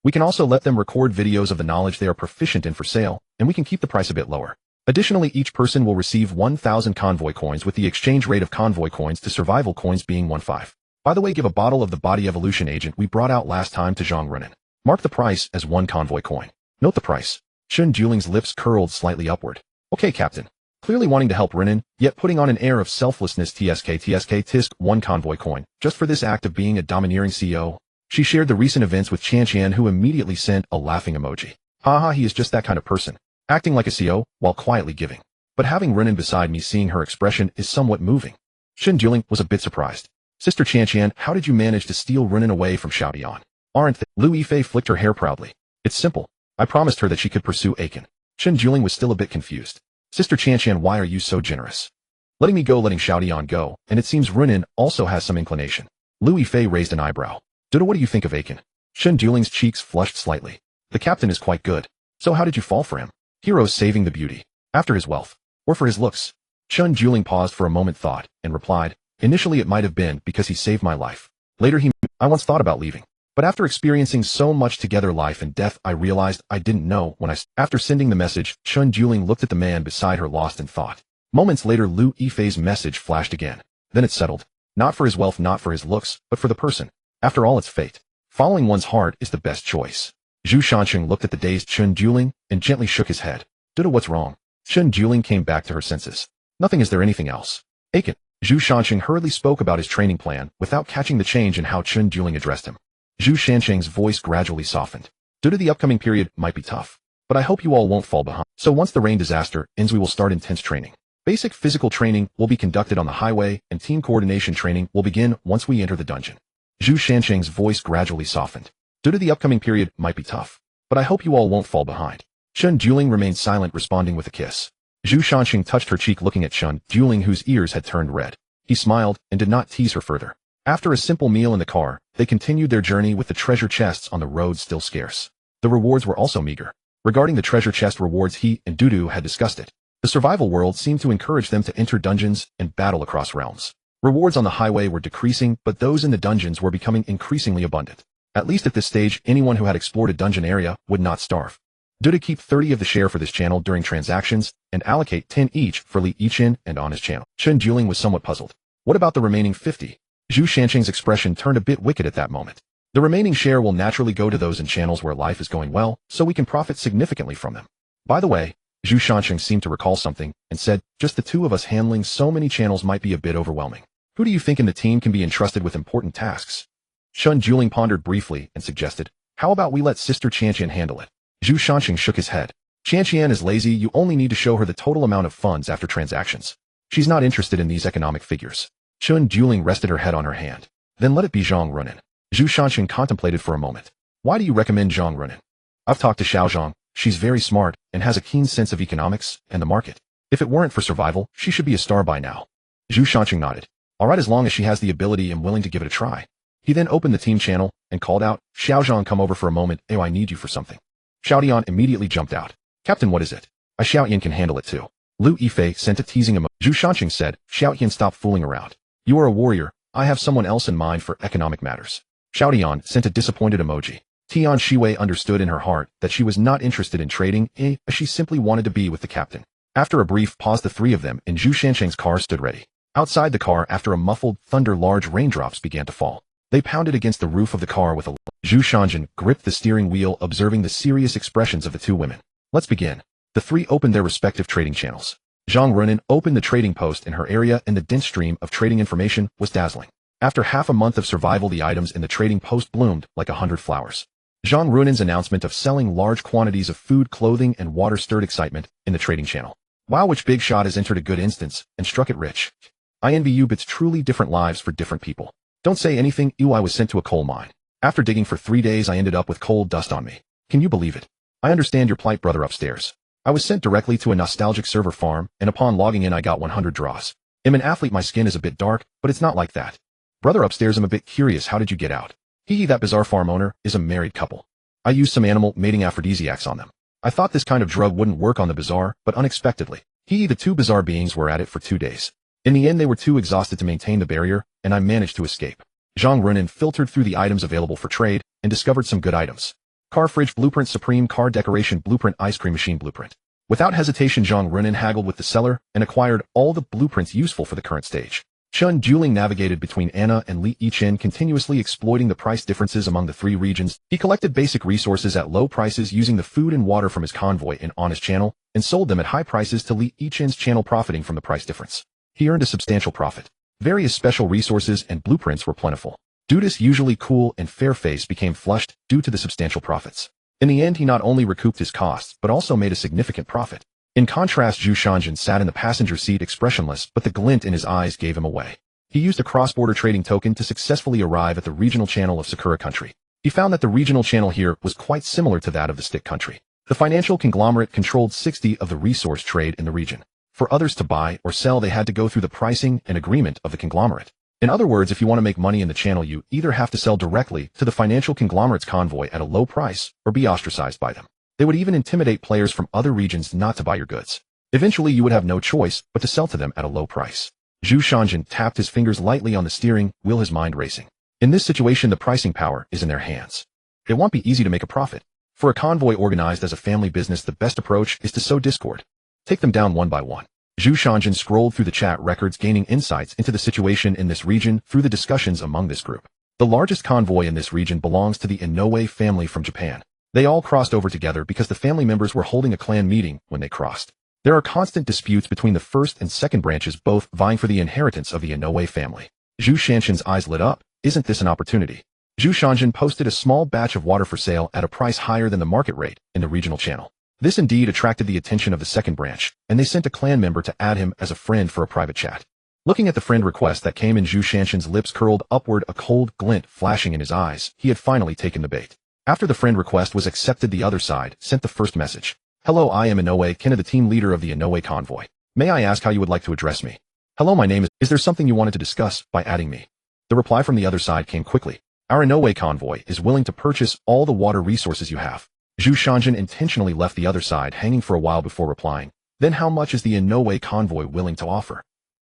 We can also let them record videos of the knowledge they are proficient in for sale, and we can keep the price a bit lower. Additionally, each person will receive 1,000 convoy coins with the exchange rate of convoy coins to survival coins being 1.5. By the way, give a bottle of the body evolution agent we brought out last time to Zhang Runin. Mark the price as 1 convoy coin. Note the price. Shun Juling's lips curled slightly upward. Okay, Captain. Clearly wanting to help Runin, yet putting on an air of selflessness. TSK tisk 1 convoy coin, just for this act of being a domineering CEO. She shared the recent events with Chan, who immediately sent a laughing emoji. Haha, he is just that kind of person. Acting like a CEO, while quietly giving. But having Runin beside me, seeing her expression is somewhat moving. Shun Juling was a bit surprised. Sister Chan, how did you manage to steal Runin away from Xiaodian? Aren't they? Lu Yifei flicked her hair proudly. It's simple. I promised her that she could pursue Aiken. Shun Juling was still a bit confused. Sister Chan, why are you so generous? Letting me go, letting Xiaodian go, and it seems Runin also has some inclination. Lu Yifei raised an eyebrow. Duda, what do you think of Aiken? Shun Juling's cheeks flushed slightly. The captain is quite good. So how did you fall for him? Heroes saving the beauty. After his wealth. Or for his looks? Shun Juling paused for a moment, thought, and replied, initially it might have been because he saved my life. Later I once thought about leaving. But after experiencing so much together, life and death, I realized I didn't know when After sending the message, Shun Juling looked at the man beside her, lost in thought. Moments later, Lu Yifei's message flashed again. Then it settled. Not for his wealth, not for his looks, but for the person. After all, it's fate. Following one's heart is the best choice. Zhu Shanqing looked at the dazed Shun Juling and gently shook his head. Duda, what's wrong? Shun Juling came back to her senses. Nothing. Is there anything else? Aiken. Zhu Shanqing hurriedly spoke about his training plan without catching the change in how Shun Juling addressed him. Zhu Shanqing's voice gradually softened. Due to the upcoming period might be tough, but I hope you all won't fall behind. So once the rain disaster ends, we will start intense training. Basic physical training will be conducted on the highway, and team coordination training will begin once we enter the dungeon. Zhu Shanqing's voice gradually softened. Due to the upcoming period might be tough, but I hope you all won't fall behind. Shun Juling remained silent, responding with a kiss. Zhu Shanqing touched her cheek, looking at Shun Juling, whose ears had turned red. He smiled and did not tease her further. After a simple meal in the car, they continued their journey with the treasure chests on the road still scarce. The rewards were also meager. Regarding the treasure chest rewards, he and Dudu had discussed it. The survival world seemed to encourage them to enter dungeons and battle across realms. Rewards on the highway were decreasing, but those in the dungeons were becoming increasingly abundant. At least at this stage, anyone who had explored a dungeon area would not starve. Dudu keep 30 of the share for this channel during transactions, and allocate 10 each for Li Yichin and on his channel. Shun Juling was somewhat puzzled. What about the remaining 50? Zhu Shanqing's expression turned a bit wicked at that moment. The remaining share will naturally go to those in channels where life is going well, so we can profit significantly from them. By the way, Zhu Shanqing seemed to recall something, and said, just the 2 of us handling so many channels might be a bit overwhelming. Who do you think in the team can be entrusted with important tasks? Shun Juling pondered briefly and suggested, how about we let Sister Chan handle it? Zhu Shanqing shook his head. Chan is lazy, you only need to show her the total amount of funds after transactions. She's not interested in these economic figures. Shun Juling rested her head on her hand. Then let it be Zhang Runin. Zhu Shanqing contemplated for a moment. Why do you recommend Zhang Runin? I've talked to Xiao Zhang. She's very smart and has a keen sense of economics and the market. If it weren't for survival, she should be a star by now. Zhu Shanqing nodded. Alright, as long as she has the ability and willing to give it a try. He then opened the team channel and called out, Xiao Zhang, come over for a moment. Oh, I need you for something. Xiaodian immediately jumped out. Captain, what is it? Xiaoyan can handle it too. Lu Yifei sent a teasing emoji. Zhu Shanqing said, Xiaoyan, stop fooling around. You are a warrior. I have someone else in mind for economic matters. Xiaodian sent a disappointed emoji. Tian Shiwei understood in her heart that she was not interested in trading, she simply wanted to be with the captain. After a brief pause, the 3 of them in Zhu Shanqing's car stood ready. Outside the car, after a muffled thunder, large raindrops began to fall. They pounded against the roof of the car with a Zhu Shanqing gripped the steering wheel, observing the serious expressions of the 2 women. Let's begin. The 3 opened their respective trading channels. Zhang Runin opened the trading post in her area, and the dense stream of trading information was dazzling. After half a month of survival, the items in the trading post bloomed like 100 flowers. Zhang Runin's announcement of selling large quantities of food, clothing, and water stirred excitement in the trading channel. Wow, which big shot has entered a good instance and struck it rich. I envy you, but it's truly different lives for different people. Don't say anything, ew, I was sent to a coal mine. After digging for 3 days I ended up with coal dust on me. Can you believe it? I understand your plight, brother upstairs. I was sent directly to a nostalgic server farm, and upon logging in I got 100 draws. I'm an athlete, my skin is a bit dark, but it's not like that. Brother upstairs, I'm a bit curious, how did you get out? That bizarre farm owner is a married couple. I used some animal mating aphrodisiacs on them. I thought this kind of drug wouldn't work on the bizarre, but unexpectedly. The two bizarre beings were at it for 2 days. In the end they were too exhausted to maintain the barrier, and I managed to escape. Zhang Runin filtered through the items available for trade, and discovered some good items. Car fridge blueprint, supreme car decoration blueprint, ice cream machine blueprint. Without hesitation Zhang Runin haggled with the seller, and acquired all the blueprints useful for the current stage. Chun Juling navigated between Anna and Li Yichen, continuously exploiting the price differences among the 3 regions. He collected basic resources at low prices using the food and water from his convoy and on his channel, and sold them at high prices to Li Yichen's channel, profiting from the price difference. He earned a substantial profit. Various special resources and blueprints were plentiful. Dudas, usually cool and fair-faced, became flushed due to the substantial profits. In the end he not only recouped his costs, but also made a significant profit. In contrast, Zhu Shanjin sat in the passenger seat expressionless, but the glint in his eyes gave him away. He used a cross-border trading token to successfully arrive at the regional channel of Sakura country. He found that the regional channel here was quite similar to that of the stick country. The financial conglomerate controlled 60 of the resource trade in the region. For others to buy or sell they had to go through the pricing and agreement of the conglomerate. In other words, if you want to make money in the channel you either have to sell directly to the financial conglomerate's convoy at a low price or be ostracized by them. They would even intimidate players from other regions not to buy your goods. Eventually you would have no choice but to sell to them at a low price. Zhu Shanjin tapped his fingers lightly on the steering wheel, his mind racing. In this situation the pricing power is in their hands. It won't be easy to make a profit. For a convoy organized as a family business the best approach is to sow discord. Take them down one by one. Zhu Shanjin scrolled through the chat records, gaining insights into the situation in this region through the discussions among this group. The largest convoy in this region belongs to the Inoue family from Japan. They all crossed over together because the family members were holding a clan meeting when they crossed. There are constant disputes between the first and second branches, both vying for the inheritance of the Inoue family. Zhu Shanjin's eyes lit up. Isn't this an opportunity? Zhu Shanjin posted a small batch of water for sale at a price higher than the market rate in the regional channel. This indeed attracted the attention of the second branch, and they sent a clan member to add him as a friend for a private chat. Looking at the friend request that came in, Zhu Shanjin's lips curled upward, a cold glint flashing in his eyes. He had finally taken the bait. After the friend request was accepted, the other side sent the first message. Hello, I am Inoue Kina, the team leader of the Inoue convoy. May I ask how you would like to address me? Hello, my name is there something you wanted to discuss by adding me? The reply from the other side came quickly. Our Inoue convoy is willing to purchase all the water resources you have. Zhu Shanjin intentionally left the other side hanging for a while before replying. Then how much is the Inoue convoy willing to offer?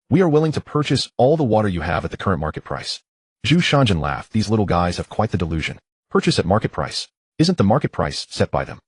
We are willing to purchase all the water you have at the current market price. Zhu Shanjin laughed. These little guys have quite the delusion. Purchase at market price. Isn't the market price set by them?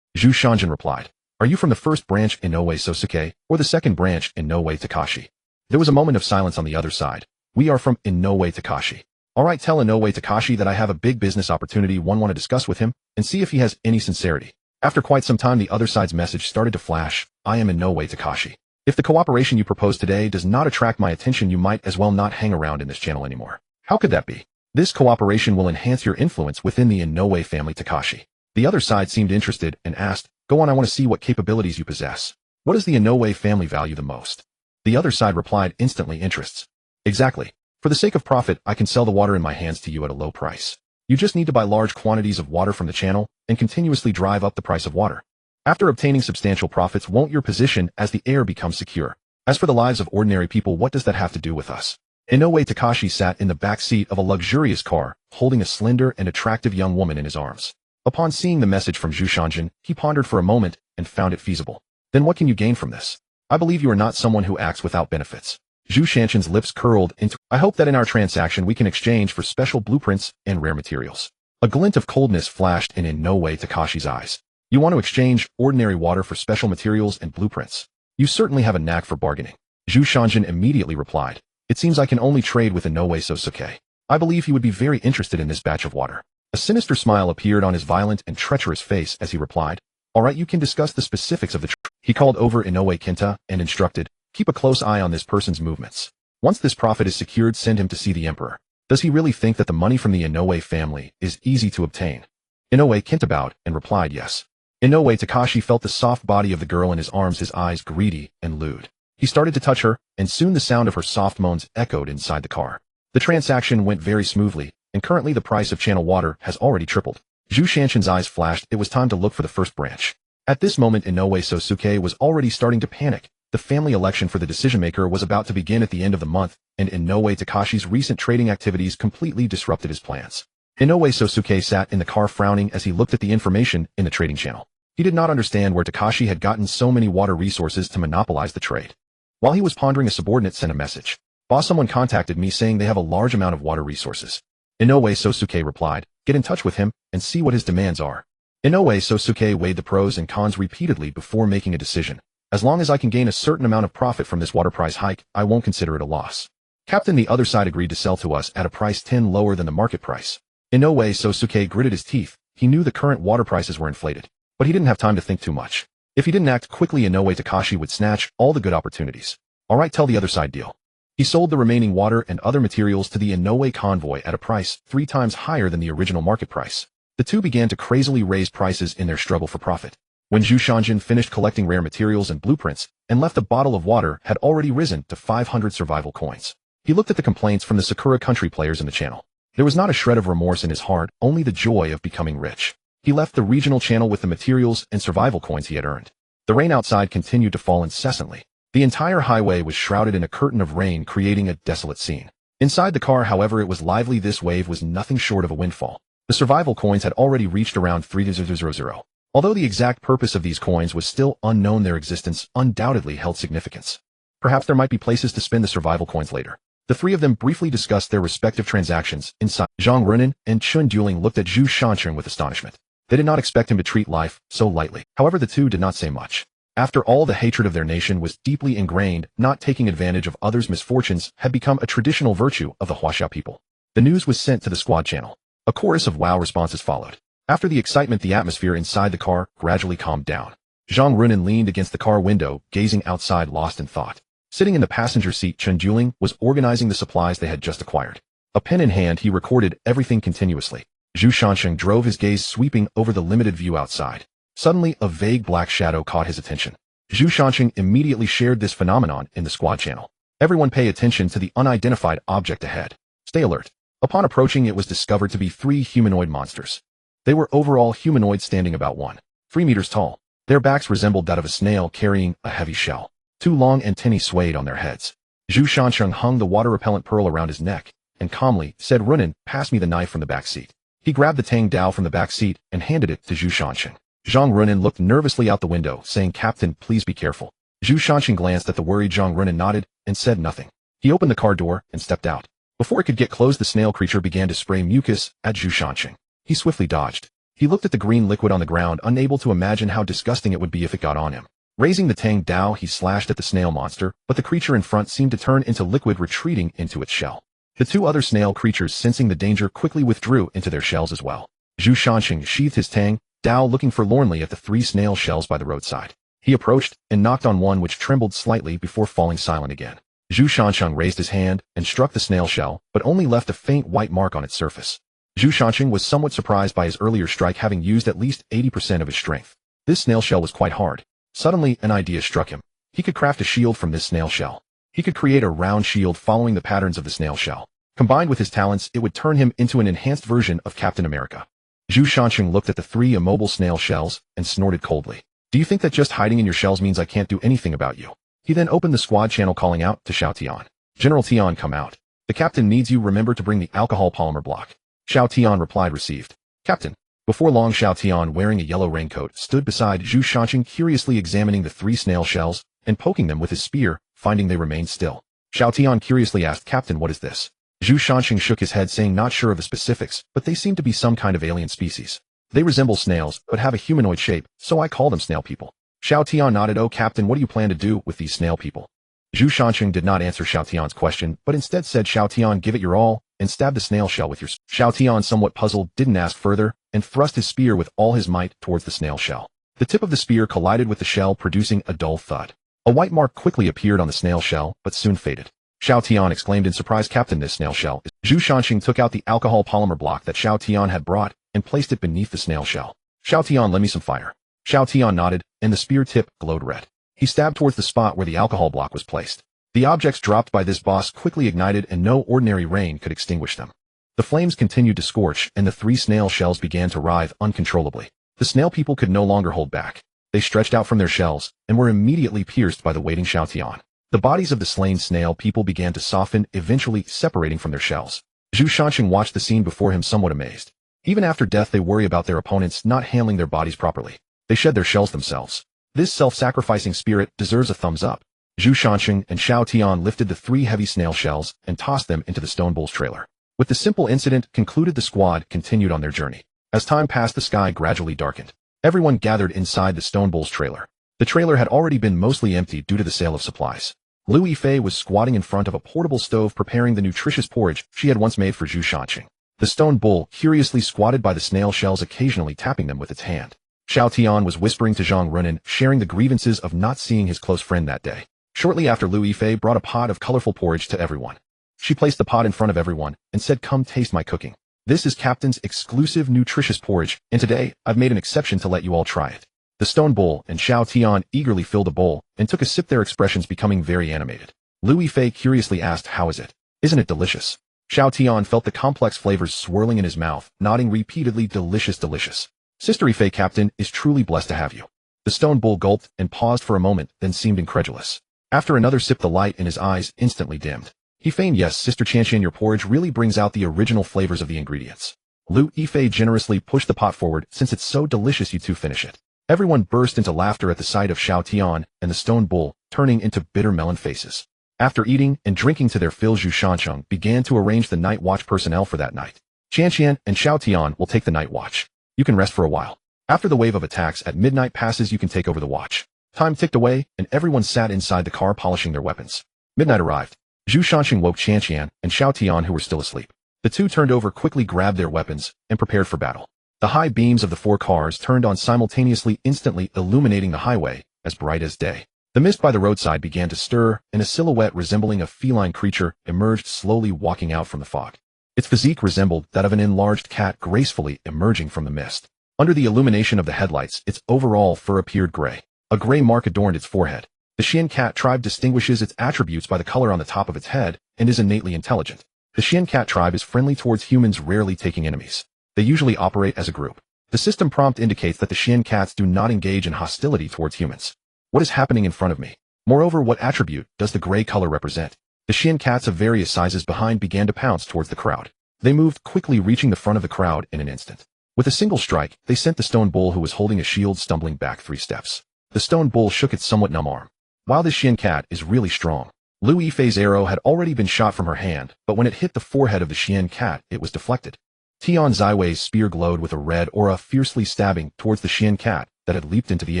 Zhu Shanjin replied. Are you from the first branch Inoue Sosuke, or the second branch Inoue Takashi? There was a moment of silence on the other side. We are from Inoue Takashi. Alright, tell Inoue Takashi that I have a big business opportunity want to discuss with him, and see if he has any sincerity. After quite some time the other side's message started to flash. I am Inoue Takashi. If the cooperation you propose today does not attract my attention, you might as well not hang around in this channel anymore. How could that be? This cooperation will enhance your influence within the Inoue family, Takashi. The other side seemed interested and asked, go on, I want to see what capabilities you possess. What does the Inoue family value the most? The other side replied, instantly, interests. Exactly. For the sake of profit, I can sell the water in my hands to you at a low price. You just need to buy large quantities of water from the channel and continuously drive up the price of water. After obtaining substantial profits, won't your position as the heir become secure? As for the lives of ordinary people, what does that have to do with us? Inoue Takashi sat in the back seat of a luxurious car, holding a slender and attractive young woman in his arms. Upon seeing the message from Zhu Shanjin, he pondered for a moment and found it feasible. Then what can you gain from this? I believe you are not someone who acts without benefits. Zhu Shanjin's lips curled into, I hope that in our transaction we can exchange for special blueprints and rare materials. A glint of coldness flashed in Inoue Takashi's eyes. You want to exchange ordinary water for special materials and blueprints? You certainly have a knack for bargaining. Zhu Shanjin immediately replied. It seems I can only trade with Inoue Sosuke. I believe he would be very interested in this batch of water. A sinister smile appeared on his violent and treacherous face as he replied, Alright, you can discuss the specifics of the He called over Inoue Kinta and instructed, keep a close eye on this person's movements. Once this profit is secured, send him to see the emperor. Does he really think that the money from the Inoue family is easy to obtain? Inoue Kinta bowed and replied yes. Inoue Takashi felt the soft body of the girl in his arms, his eyes greedy and lewd. He started to touch her, and soon the sound of her soft moans echoed inside the car. The transaction went very smoothly, and currently the price of channel water has already tripled. Zhu Shanshan's eyes flashed. It was time to look for the first branch. At this moment, Inoue Sosuke was already starting to panic. The family election for the decision-maker was about to begin at the end of the month, and Inoue Takashi's recent trading activities completely disrupted his plans. Inoue Sosuke sat in the car frowning as he looked at the information in the trading channel. He did not understand where Takashi had gotten so many water resources to monopolize the trade. While he was pondering, a subordinate sent a message. Boss, someone contacted me saying they have a large amount of water resources. Inoue Sosuke replied, get in touch with him and see what his demands are. Inoue Sosuke weighed the pros and cons repeatedly before making a decision. As long as I can gain a certain amount of profit from this water price hike, I won't consider it a loss. Captain, the other side agreed to sell to us at a price 10 lower than the market price. Inoue Sosuke gritted his teeth. He knew the current water prices were inflated, but he didn't have time to think too much. If he didn't act quickly, Inoue Takashi would snatch all the good opportunities. Alright, tell the other side deal. He sold the remaining water and other materials to the Inoue convoy at a price 3 times higher than the original market price. The two began to crazily raise prices in their struggle for profit. When Zhu Shanshan finished collecting rare materials and blueprints and left a bottle of water had already risen to 500 survival coins. He looked at the complaints from the Sakura country players in the channel. There was not a shred of remorse in his heart, only the joy of becoming rich. He left the regional channel with the materials and survival coins he had earned. The rain outside continued to fall incessantly. The entire highway was shrouded in a curtain of rain, creating a desolate scene. Inside the car, however, it was lively. This wave was nothing short of a windfall. The survival coins had already reached around 3,000. Although the exact purpose of these coins was still unknown, their existence undoubtedly held significance. Perhaps there might be places to spend the survival coins later. The three of them briefly discussed their respective transactions. Inside, Zhang Runin and Chun Dueling looked at Zhu Shanshan with astonishment. They did not expect him to treat life so lightly. However, the two did not say much. After all, the hatred of their nation was deeply ingrained. Not taking advantage of others' misfortunes had become a traditional virtue of the Huaxiao people. The news was sent to the squad channel. A chorus of wow responses followed. After the excitement, the atmosphere inside the car gradually calmed down. Zhang Runin leaned against the car window, gazing outside, lost in thought. Sitting in the passenger seat, Chun Dueling was organizing the supplies they had just acquired. A pen in hand, he recorded everything continuously. Zhu Shanshan drove his gaze sweeping over the limited view outside. Suddenly, a vague black shadow caught his attention. Zhu Shanshan immediately shared this phenomenon in the squad channel. Everyone pay attention to the unidentified object ahead. Stay alert. Upon approaching, it was discovered to be 3 humanoid monsters. They were overall humanoid, standing about 1.3 meters tall. Their backs resembled that of a snail carrying a heavy shell. 2 long antennae swayed on their heads. Zhu Shanshan hung the water-repellent pearl around his neck and calmly said, Runin, pass me the knife from the back seat. He grabbed the Tang Dao from the back seat and handed it to Zhu Shanshan. Zhang Runin looked nervously out the window, saying, Captain, please be careful. Zhu Shanshan glanced at the worried Zhang Runin, nodded, and said nothing. He opened the car door and stepped out. Before it could get closed, the snail creature began to spray mucus at Zhu Shanshan. He swiftly dodged. He looked at the green liquid on the ground, unable to imagine how disgusting it would be if it got on him. Raising the Tang Dao, he slashed at the snail monster, but the creature in front seemed to turn into liquid, retreating into its shell. The 2 other snail creatures, sensing the danger, quickly withdrew into their shells as well. Zhu Shanshan sheathed his Tang Dao, looking forlornly at the 3 snail shells by the roadside. He approached and knocked on one, which trembled slightly before falling silent again. Zhu Shanshan raised his hand and struck the snail shell, but only left a faint white mark on its surface. Zhu Shanshan was somewhat surprised by his earlier strike, having used at least 80% of his strength. This snail shell was quite hard. Suddenly, an idea struck him. He could craft a shield from this snail shell. He could create a round shield following the patterns of the snail shell. Combined with his talents, it would turn him into an enhanced version of Captain America. Zhu Shanshan looked at the 3 immobile snail shells and snorted coldly. Do you think that just hiding in your shells means I can't do anything about you? He then opened the squad channel, calling out to Xiao Tian. General Tian, come out. The captain needs you. Remember to bring the alcohol polymer block. Xiao Tian replied, received. Captain. Before long, Xiao Tian, wearing a yellow raincoat, stood beside Zhu Shanshan, curiously examining the 3 snail shells and poking them with his spear, finding they remained still. Xiao Tian curiously asked, Captain, what is this? Zhu Shanshan shook his head, saying, not sure of the specifics, but they seem to be some kind of alien species. They resemble snails, but have a humanoid shape, so I call them snail people. Xiao Tian nodded. Oh, Captain, what do you plan to do with these snail people? Zhu Shanshan did not answer Xiao Tian's question, but instead said, Xiao Tian, give it your all, and stab the snail shell with your Xiao Tian, somewhat puzzled, didn't ask further, and thrust his spear with all his might towards the snail shell. The tip of the spear collided with the shell, producing a dull thud. A white mark quickly appeared on the snail shell, but soon faded. Xiao Tian exclaimed in surprise, Captain, this snail shell is... Zhu Shanshan took out the alcohol polymer block that Xiao Tian had brought and placed it beneath the snail shell. Xiao Tian, lend me some fire. Xiao Tian nodded, and the spear tip glowed red. He stabbed towards the spot where the alcohol block was placed. The objects dropped by this boss quickly ignited and no ordinary rain could extinguish them. The flames continued to scorch and the 3 snail shells began to writhe uncontrollably. The snail people could no longer hold back. They stretched out from their shells and were immediately pierced by the waiting Xiao Tian. The bodies of the slain snail people began to soften, eventually separating from their shells. Zhu Shanqing watched the scene before him somewhat amazed. Even after death they worry about their opponents not handling their bodies properly. They shed their shells themselves. This self-sacrificing spirit deserves a thumbs up. Zhu Shanqing and Xiao Tian lifted the 3 heavy snail shells and tossed them into the stone bull's trailer. With the simple incident concluded, the squad continued on their journey. As time passed, the sky gradually darkened. Everyone gathered inside the stone bull's trailer. The trailer had already been mostly empty due to the sale of supplies. Lu Yifei was squatting in front of a portable stove preparing the nutritious porridge she had once made for Zhu Shanqing. The stone bull curiously squatted by the snail shells, occasionally tapping them with its hand. Xiao Tian was whispering to Zhang Runan, sharing the grievances of not seeing his close friend that day. Shortly after, Lu Yifei brought a pot of colorful porridge to everyone. She placed the pot in front of everyone and said, "Come taste my cooking. This is Captain's exclusive nutritious porridge, and today I've made an exception to let you all try it." The stone bull and Xiao Tian eagerly filled the bowl and took a sip, their expressions becoming very animated. Lu Yifei curiously asked, "How is it? Isn't it delicious?" Xiao Tian felt the complex flavors swirling in his mouth, nodding repeatedly, "Delicious, delicious. Sister Yifei, Captain is truly blessed to have you." The stone bull gulped and paused for a moment, then seemed incredulous. After another sip, the light in his eyes instantly dimmed. He feigned, "Yes, Sister Qianqian, your porridge really brings out the original flavors of the ingredients." Lu Yifei generously pushed the pot forward. "Since it's so delicious, you two finish it." Everyone burst into laughter at the sight of Xiao Tian and the stone bull, turning into bitter melon faces. After eating and drinking to their fill, Zhu Shanqing began to arrange the night watch personnel for that night. "Qianqian and Xiao Tian will take the night watch. You can rest for a while. After the wave of attacks at midnight passes, you can take over the watch." Time ticked away, and everyone sat inside the car polishing their weapons. Midnight arrived. Zhu Shanqing woke Qianqian and Xiao Tian, who were still asleep. The two turned over, quickly grabbed their weapons, and prepared for battle. The high beams of the 4 cars turned on simultaneously, instantly illuminating the highway, as bright as day. The mist by the roadside began to stir, and a silhouette resembling a feline creature emerged, slowly walking out from the fog. Its physique resembled that of an enlarged cat, gracefully emerging from the mist. Under the illumination of the headlights, its overall fur appeared gray. A gray mark adorned its forehead. The Xian cat tribe distinguishes its attributes by the color on the top of its head and is innately intelligent. The Xian cat tribe is friendly towards humans, rarely taking enemies. They usually operate as a group. The system prompt indicates that the Xian cats do not engage in hostility towards humans. What is happening in front of me? Moreover, what attribute does the gray color represent? The Xian cats of various sizes behind began to pounce towards the crowd. They moved quickly, reaching the front of the crowd in an instant. With a single strike, they sent the stone bull, who was holding a shield, stumbling back 3 steps. The stone bull shook its somewhat numb arm. While this Xian cat is really strong, Lu Yifei's arrow had already been shot from her hand, but when it hit the forehead of the Xian cat, it was deflected. Tian Ziwei's spear glowed with a red aura, fiercely stabbing towards the Xian cat that had leaped into the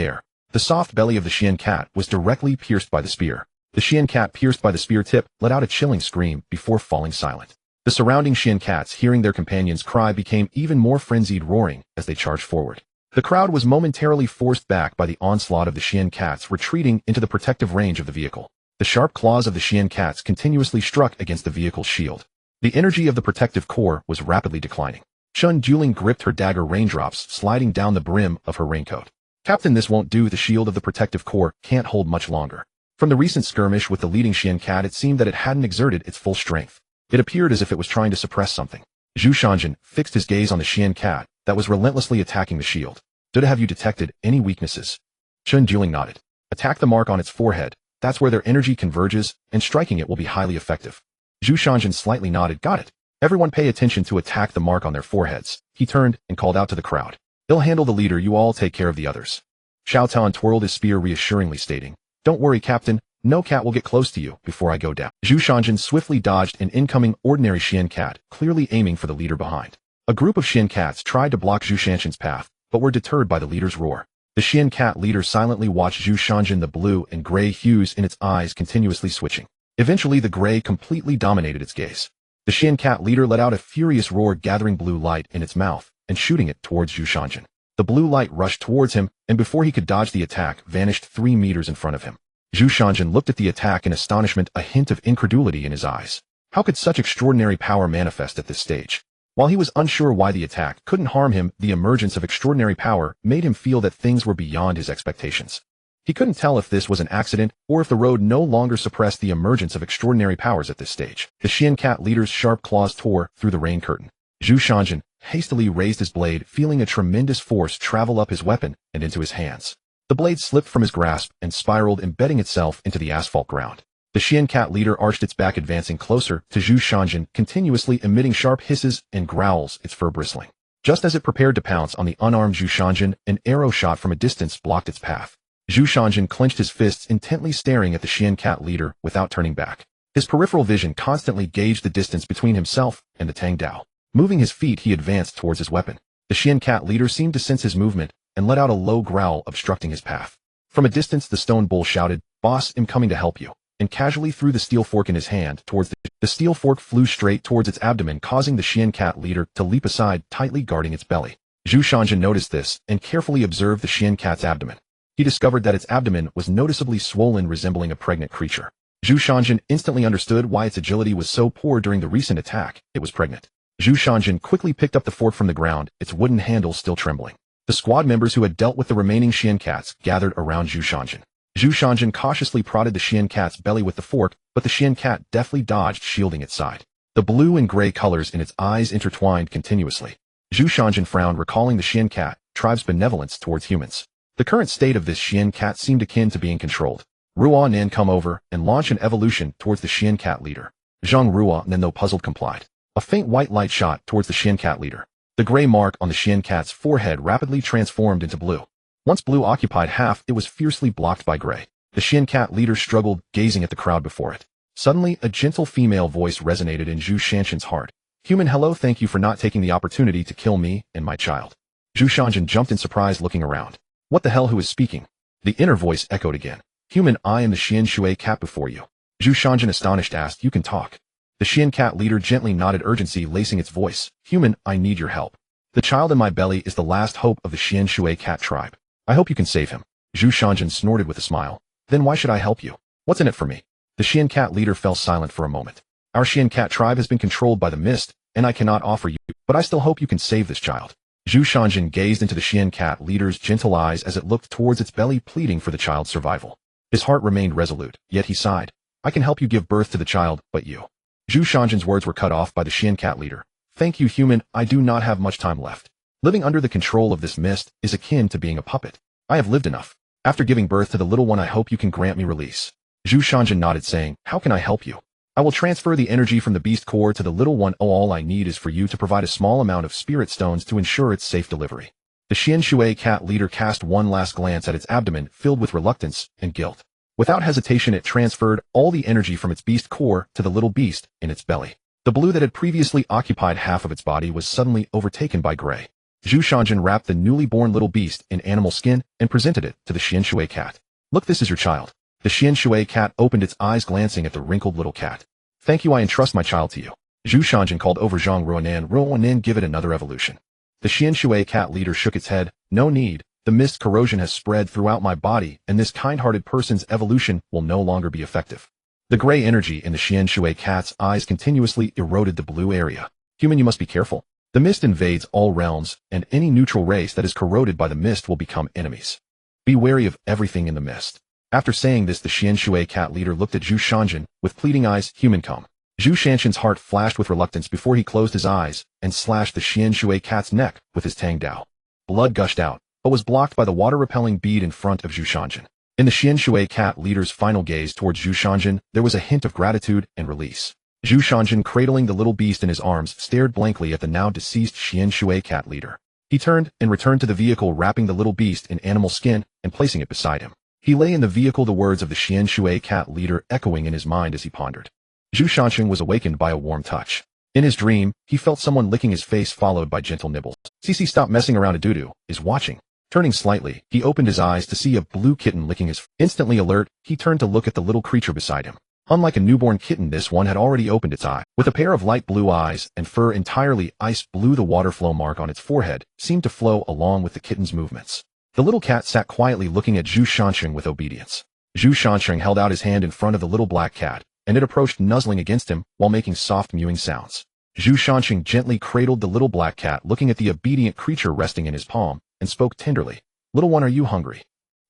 air. The soft belly of the Xian cat was directly pierced by the spear. The Xian cat, pierced by the spear tip, let out a chilling scream before falling silent. The surrounding Xian cats, hearing their companion's cry, became even more frenzied, roaring as they charged forward. The crowd was momentarily forced back by the onslaught of the Xian cats, retreating into the protective range of the vehicle. The sharp claws of the Xian cats continuously struck against the vehicle's shield. The energy of the protective core was rapidly declining. Chun Juling gripped her dagger, raindrops sliding down the brim of her raincoat. "Captain, this won't do. The shield of the protective core can't hold much longer." From the recent skirmish with the leading Xian cat, it seemed that it hadn't exerted its full strength. It appeared as if it was trying to suppress something. Zhu Shanqing fixed his gaze on the Xian cat that was relentlessly attacking the shield. "Have you detected any weaknesses?" Chun Juling nodded. "Attack the mark on its forehead. That's where their energy converges, and striking it will be highly effective." Zhu Shanqing slightly nodded. "Got it. Everyone pay attention to attack the mark on their foreheads." He turned and called out to the crowd. "He'll handle the leader. You all take care of the others." Xiao Tian twirled his spear reassuringly, stating, "Don't worry, Captain. No cat will get close to you before I go down." Zhu Shanqing swiftly dodged an incoming ordinary Xian cat, clearly aiming for the leader behind. A group of Xian cats tried to block Zhu Shanqing's path, but were deterred by the leader's roar. The Xian cat leader silently watched Zhu Shanqing, the blue and gray hues in its eyes continuously switching. Eventually, the gray completely dominated its gaze. The Xian cat leader let out a furious roar, gathering blue light in its mouth and shooting it towards Zhu Shanqing. The blue light rushed towards him, and before he could dodge the attack, vanished 3 meters in front of him. Zhu Shanqing looked at the attack in astonishment, a hint of incredulity in his eyes. How could such extraordinary power manifest at this stage? While he was unsure why the attack couldn't harm him, the emergence of extraordinary power made him feel that things were beyond his expectations. He couldn't tell if this was an accident or if the road no longer suppressed the emergence of extraordinary powers at this stage. The Xian cat leader's sharp claws tore through the rain curtain. Zhu Shanjin hastily raised his blade, feeling a tremendous force travel up his weapon and into his hands. The blade slipped from his grasp and spiraled, embedding itself into the asphalt ground. The Xian cat leader arched its back, advancing closer to Zhu Shanjin, continuously emitting sharp hisses and growls, its fur bristling. Just as it prepared to pounce on the unarmed Zhu Shanjin, an arrow shot from a distance blocked its path. Zhu Shanjin clenched his fists, intently staring at the Xian cat leader without turning back. His peripheral vision constantly gauged the distance between himself and the Tang Dao. Moving his feet, he advanced towards his weapon. The Xian cat leader seemed to sense his movement and let out a low growl, obstructing his path. From a distance, the stone bull shouted, "Boss, I'm coming to help you," and casually threw the steel fork in his hand towards the steel fork flew straight towards its abdomen, causing the Xian cat leader to leap aside, tightly guarding its belly. Zhu Shanjin noticed this and carefully observed the Xian cat's abdomen. He discovered that its abdomen was noticeably swollen, resembling a pregnant creature. Zhu Shanjin instantly understood why its agility was so poor during the recent attack. It was pregnant. Zhu Shanjin quickly picked up the fork from the ground, its wooden handle still trembling. The squad members who had dealt with the remaining Xian cats gathered around Zhu Shanjin. Zhu Shanjin cautiously prodded the Xian cat's belly with the fork, but the Xian cat deftly dodged, shielding its side. The blue and gray colors in its eyes intertwined continuously. Zhu Shanjin frowned, recalling the Xian cat tribe's benevolence towards humans. The current state of this Xian cat seemed akin to being controlled. Ruo Nan, come over and launch an evolution towards the Xian cat leader. Zhang Ruo Nan, though puzzled, complied. A faint white light shot towards the Xian cat leader. The gray mark on the Xian cat's forehead rapidly transformed into blue. Once blue occupied half, it was fiercely blocked by gray. The Xian cat leader struggled, gazing at the crowd before it. Suddenly, a gentle female voice resonated in Zhu Shanjin's heart. "Human, hello, thank you for not taking the opportunity to kill me and my child." Zhu Shanjin jumped in surprise, looking around. "What the hell, who is speaking?" The inner voice echoed again. "Human, I am the Xian Shui cat before you." Zhu Shanjin, astonished, asked, "You can talk?" The Xian cat leader gently nodded, urgency lacing its voice. "Human, I need your help. The child in my belly is the last hope of the Xian Shui cat tribe. I hope you can save him." Zhu Shanjin snorted with a smile. "Then why should I help you? What's in it for me?" The Xian cat leader fell silent for a moment. "Our Xian cat tribe has been controlled by the mist, and I cannot offer you, but I still hope you can save this child." Zhu Shanjin gazed into the Xian cat leader's gentle eyes as it looked towards its belly, pleading for the child's survival. His heart remained resolute, yet he sighed. "I can help you give birth to the child, but you..." Zhu Shanjin's words were cut off by the Xian cat leader. "Thank you, human, I do not have much time left. Living under the control of this mist is akin to being a puppet. I have lived enough. After giving birth to the little one, I hope you can grant me release." Zhu Shanjin nodded, saying, "How can I help you?" "I will transfer the energy from the beast core to the little one. Oh, all I need is for you to provide a small amount of spirit stones to ensure its safe delivery." The Xian Shui cat leader cast one last glance at its abdomen, filled with reluctance and guilt. Without hesitation, it transferred all the energy from its beast core to the little beast in its belly. The blue that had previously occupied half of its body was suddenly overtaken by gray. Zhu Shanjin wrapped the newly born little beast in animal skin and presented it to the Xian Shui cat. "Look, this is your child." The Xian Shui cat opened its eyes, glancing at the wrinkled little cat. "Thank you, I entrust my child to you." Zhu Shanjin called over Zhang Ruonan. "Ruonan, give it another evolution." The Xian Shui cat leader shook its head. "No need. The mist corrosion has spread throughout my body, and this kind-hearted person's evolution will no longer be effective." The gray energy in the Xian Shui cat's eyes continuously eroded the blue area. "Human, you must be careful. The mist invades all realms, and any neutral race that is corroded by the mist will become enemies. Be wary of everything in the mist." After saying this, the Xian Shui cat leader looked at Zhu Shanjin with pleading eyes. "Human, come." Zhu Shanjin's heart flashed with reluctance before he closed his eyes and slashed the Xian Shui cat's neck with his Tang Dao. Blood gushed out, but was blocked by the water-repelling bead in front of Zhu Shanjin. In the Xian Shui cat leader's final gaze towards Zhu Shanjin, there was a hint of gratitude and release. Zhu Shanjin, cradling the little beast in his arms, stared blankly at the now deceased Xian Shui cat leader. He turned and returned to the vehicle, wrapping the little beast in animal skin and placing it beside him. He lay in the vehicle, the words of the Xian Shui cat leader echoing in his mind as he pondered. Zhu Shanjin was awakened by a warm touch. In his dream, he felt someone licking his face, followed by gentle nibbles. "CC, stop messing around, a doo-doo is watching." Turning slightly, he opened his eyes to see a blue kitten licking his. Instantly alert, he turned to look at the little creature beside him. Unlike a newborn kitten, this one had already opened its eye. With a pair of light blue eyes and fur entirely ice blue, the water flow mark on its forehead seemed to flow along with the kitten's movements. The little cat sat quietly, looking at Zhu Shanjin with obedience. Zhu Shanjin held out his hand in front of the little black cat, and it approached, nuzzling against him while making soft mewing sounds. Zhu Shanjin gently cradled the little black cat, looking at the obedient creature resting in his palm, and spoke tenderly. "Little one, are you hungry?"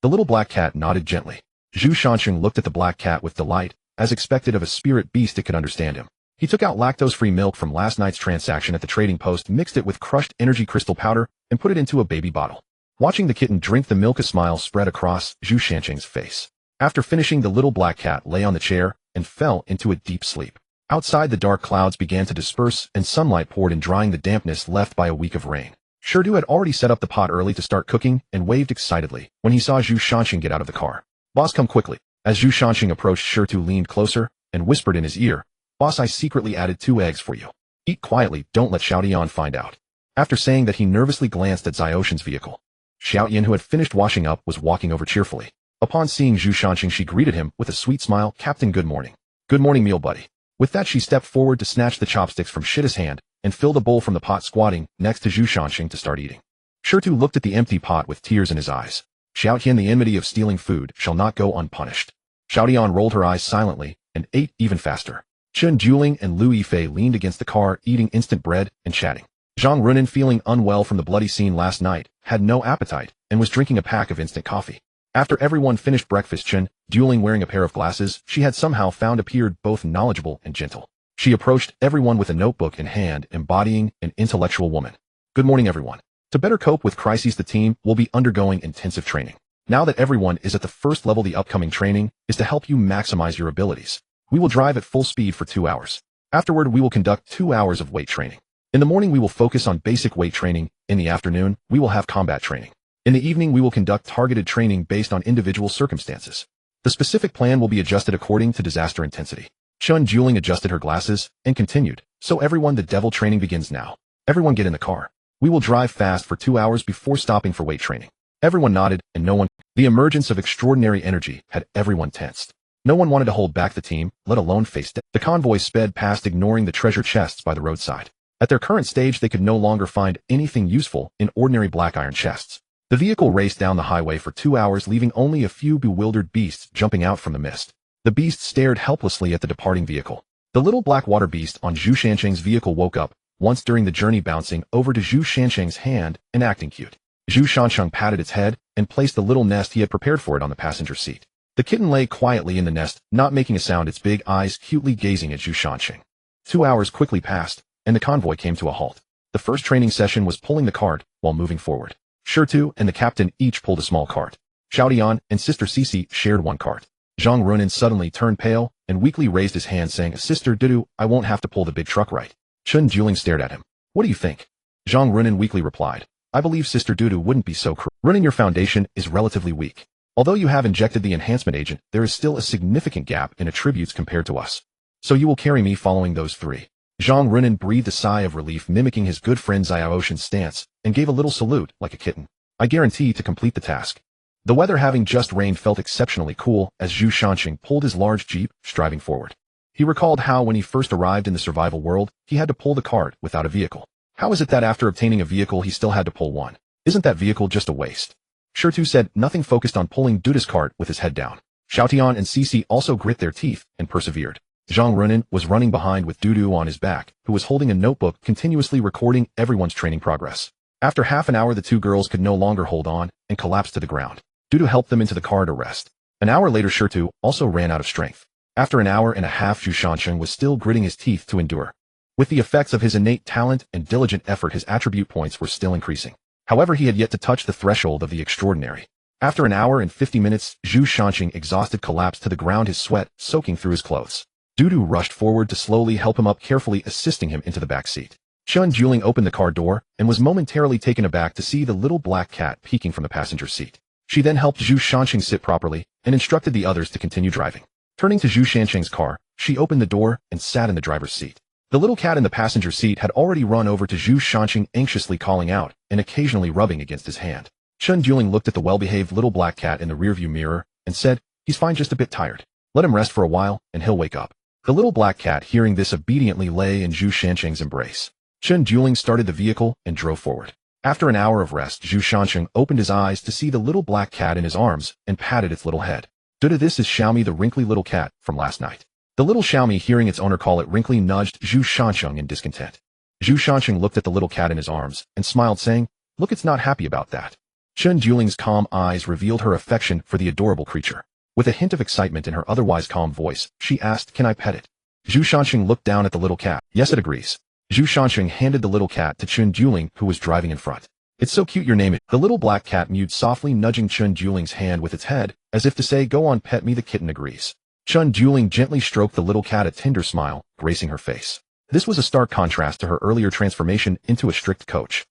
The little black cat nodded gently. Zhu Shanxing looked at the black cat with delight, as expected of a spirit beast it could understand him. He took out lactose-free milk from last night's transaction at the trading post, mixed it with crushed energy crystal powder, and put it into a baby bottle. Watching the kitten drink the milk, a smile spread across Zhu Shanxing's face. After finishing, the little black cat lay on the chair and fell into a deep sleep. Outside, the dark clouds began to disperse and sunlight poured in, drying the dampness left by a week of rain. Shirdu had already set up the pot early to start cooking and waved excitedly when he saw Zhu Shanxing get out of the car. "Boss, come quickly." As Zhu Shanxing approached, Shirdu leaned closer and whispered in his ear, "Boss, I secretly added 2 eggs for you. Eat quietly, don't let Xiaotian find out." After saying that, he nervously glanced at Xiaoshan's vehicle. Xiaotian, who had finished washing up, was walking over cheerfully. Upon seeing Zhu Shanxing, she greeted him with a sweet smile. "Captain, good morning." "Good morning, meal buddy." With that, she stepped forward to snatch the chopsticks from Shitta's hand and filled a bowl from the pot, squatting next to Zhu Shanxing to start eating. Shirtu looked at the empty pot with tears in his eyes. "Xiaotian, the enmity of stealing food shall not go unpunished." Xiaotian rolled her eyes silently and ate even faster. Chen Juling and Lu Yifei leaned against the car, eating instant bread and chatting. Zhang Runin, feeling unwell from the bloody scene last night, had no appetite and was drinking a pack of instant coffee. After everyone finished breakfast, Chen Juling, wearing a pair of glasses she had somehow found, appeared both knowledgeable and gentle. She approached everyone with a notebook in hand, embodying an intellectual woman. "Good morning, everyone. To better cope with crises, the team will be undergoing intensive training. Now that everyone is at the first level, the upcoming training is to help you maximize your abilities. We will drive at full speed for 2 hours. Afterward, we will conduct 2 hours of weight training. In the morning, we will focus on basic weight training. In the afternoon, we will have combat training. In the evening, we will conduct targeted training based on individual circumstances. The specific plan will be adjusted according to disaster intensity." Chen Juling adjusted her glasses and continued, "So everyone, the devil training begins now. Everyone get in the car. We will drive fast for 2 hours before stopping for weight training." Everyone nodded, and no one. The emergence of extraordinary energy had everyone tensed. No one wanted to hold back the team, let alone face death. The convoy sped past, ignoring the treasure chests by the roadside. At their current stage, they could no longer find anything useful in ordinary black iron chests. The vehicle raced down the highway for 2 hours, leaving only a few bewildered beasts jumping out from the mist. The beasts stared helplessly at the departing vehicle. The little black water beast on Zhu Shanxing's vehicle woke up once during the journey, bouncing over to Zhu Shanxing's hand and acting cute. Zhu Shanxing patted its head and placed the little nest he had prepared for it on the passenger seat. The kitten lay quietly in the nest, not making a sound, its big eyes cutely gazing at Zhu Shanxing. 2 hours quickly passed, and the convoy came to a halt. The first training session was pulling the cart while moving forward. Shirtu and the captain each pulled a small cart. Xiaotian and Sister Cici shared one cart. Zhang Runin suddenly turned pale and weakly raised his hand, saying, "Sister Dudu, I won't have to pull the big truck, right?" Chen Juling stared at him. "What do you think?" Zhang Runin weakly replied, "I believe Sister Dudu wouldn't be so cruel. Runin, your foundation is relatively weak. Although you have injected the enhancement agent, there is still a significant gap in attributes compared to us. So you will carry me following those 3. Zhang Runin breathed a sigh of relief, mimicking his good friend Xiaoshan's stance, and gave a little salute like a kitten. "I guarantee to complete the task." The weather, having just rained, felt exceptionally cool as Zhu Shanxing pulled his large jeep, striving forward. He recalled how when he first arrived in the survival world, he had to pull the cart without a vehicle. How is it that after obtaining a vehicle, he still had to pull one? Isn't that vehicle just a waste? Shirtu said nothing, focused on pulling Duda's cart with his head down. Xiaotian and Cici also grit their teeth and persevered. Zhang Runin was running behind with Dudu on his back, who was holding a notebook, continuously recording everyone's training progress. After half an hour, the 2 girls could no longer hold on and collapsed to the ground. Dudu helped them into the car to rest. An hour later, Shirtu also ran out of strength. After an hour and a half, Zhu Shanxing was still gritting his teeth to endure. With the effects of his innate talent and diligent effort, his attribute points were still increasing. However, he had yet to touch the threshold of the extraordinary. After an hour and 50 minutes, Zhu Shanxing, exhausted, collapsed to the ground, his sweat soaking through his clothes. Dudu rushed forward to slowly help him up, carefully assisting him into the back seat. Chen Juling opened the car door and was momentarily taken aback to see the little black cat peeking from the passenger seat. She then helped Zhu Shanxing sit properly and instructed the others to continue driving. Turning to Zhu Shanxing's car, she opened the door and sat in the driver's seat. The little cat in the passenger seat had already run over to Zhu Shanxing, anxiously calling out and occasionally rubbing against his hand. Chen Juling looked at the well-behaved little black cat in the rearview mirror and said, "He's fine, just a bit tired. Let him rest for a while and he'll wake up." The little black cat, hearing this, obediently lay in Zhu Shanxing's embrace. Chen Juling started the vehicle and drove forward. After an hour of rest, Zhu Shanxing opened his eyes to see the little black cat in his arms and patted its little head. "Duda, this is Xiaomi, the wrinkly little cat from last night." The little Xiaomi, hearing its owner call it wrinkly, nudged Zhu Shanxing in discontent. Zhu Shanxing looked at the little cat in his arms and smiled, saying, "Look, it's not happy about that." Chun Juling's calm eyes revealed her affection for the adorable creature. With a hint of excitement in her otherwise calm voice, she asked, "Can I pet it?" Zhu Shanxing looked down at the little cat. "Yes, it agrees." Zhu Shanxing handed the little cat to Chun Juling, who was driving in front. "It's so cute your name it." The little black cat mewed softly, nudging Chun Juling's hand with its head, as if to say, "Go on, pet me." The kitten agrees. Chun Juling gently stroked the little cat, a tender smile gracing her face. This was a stark contrast to her earlier transformation into a strict coach.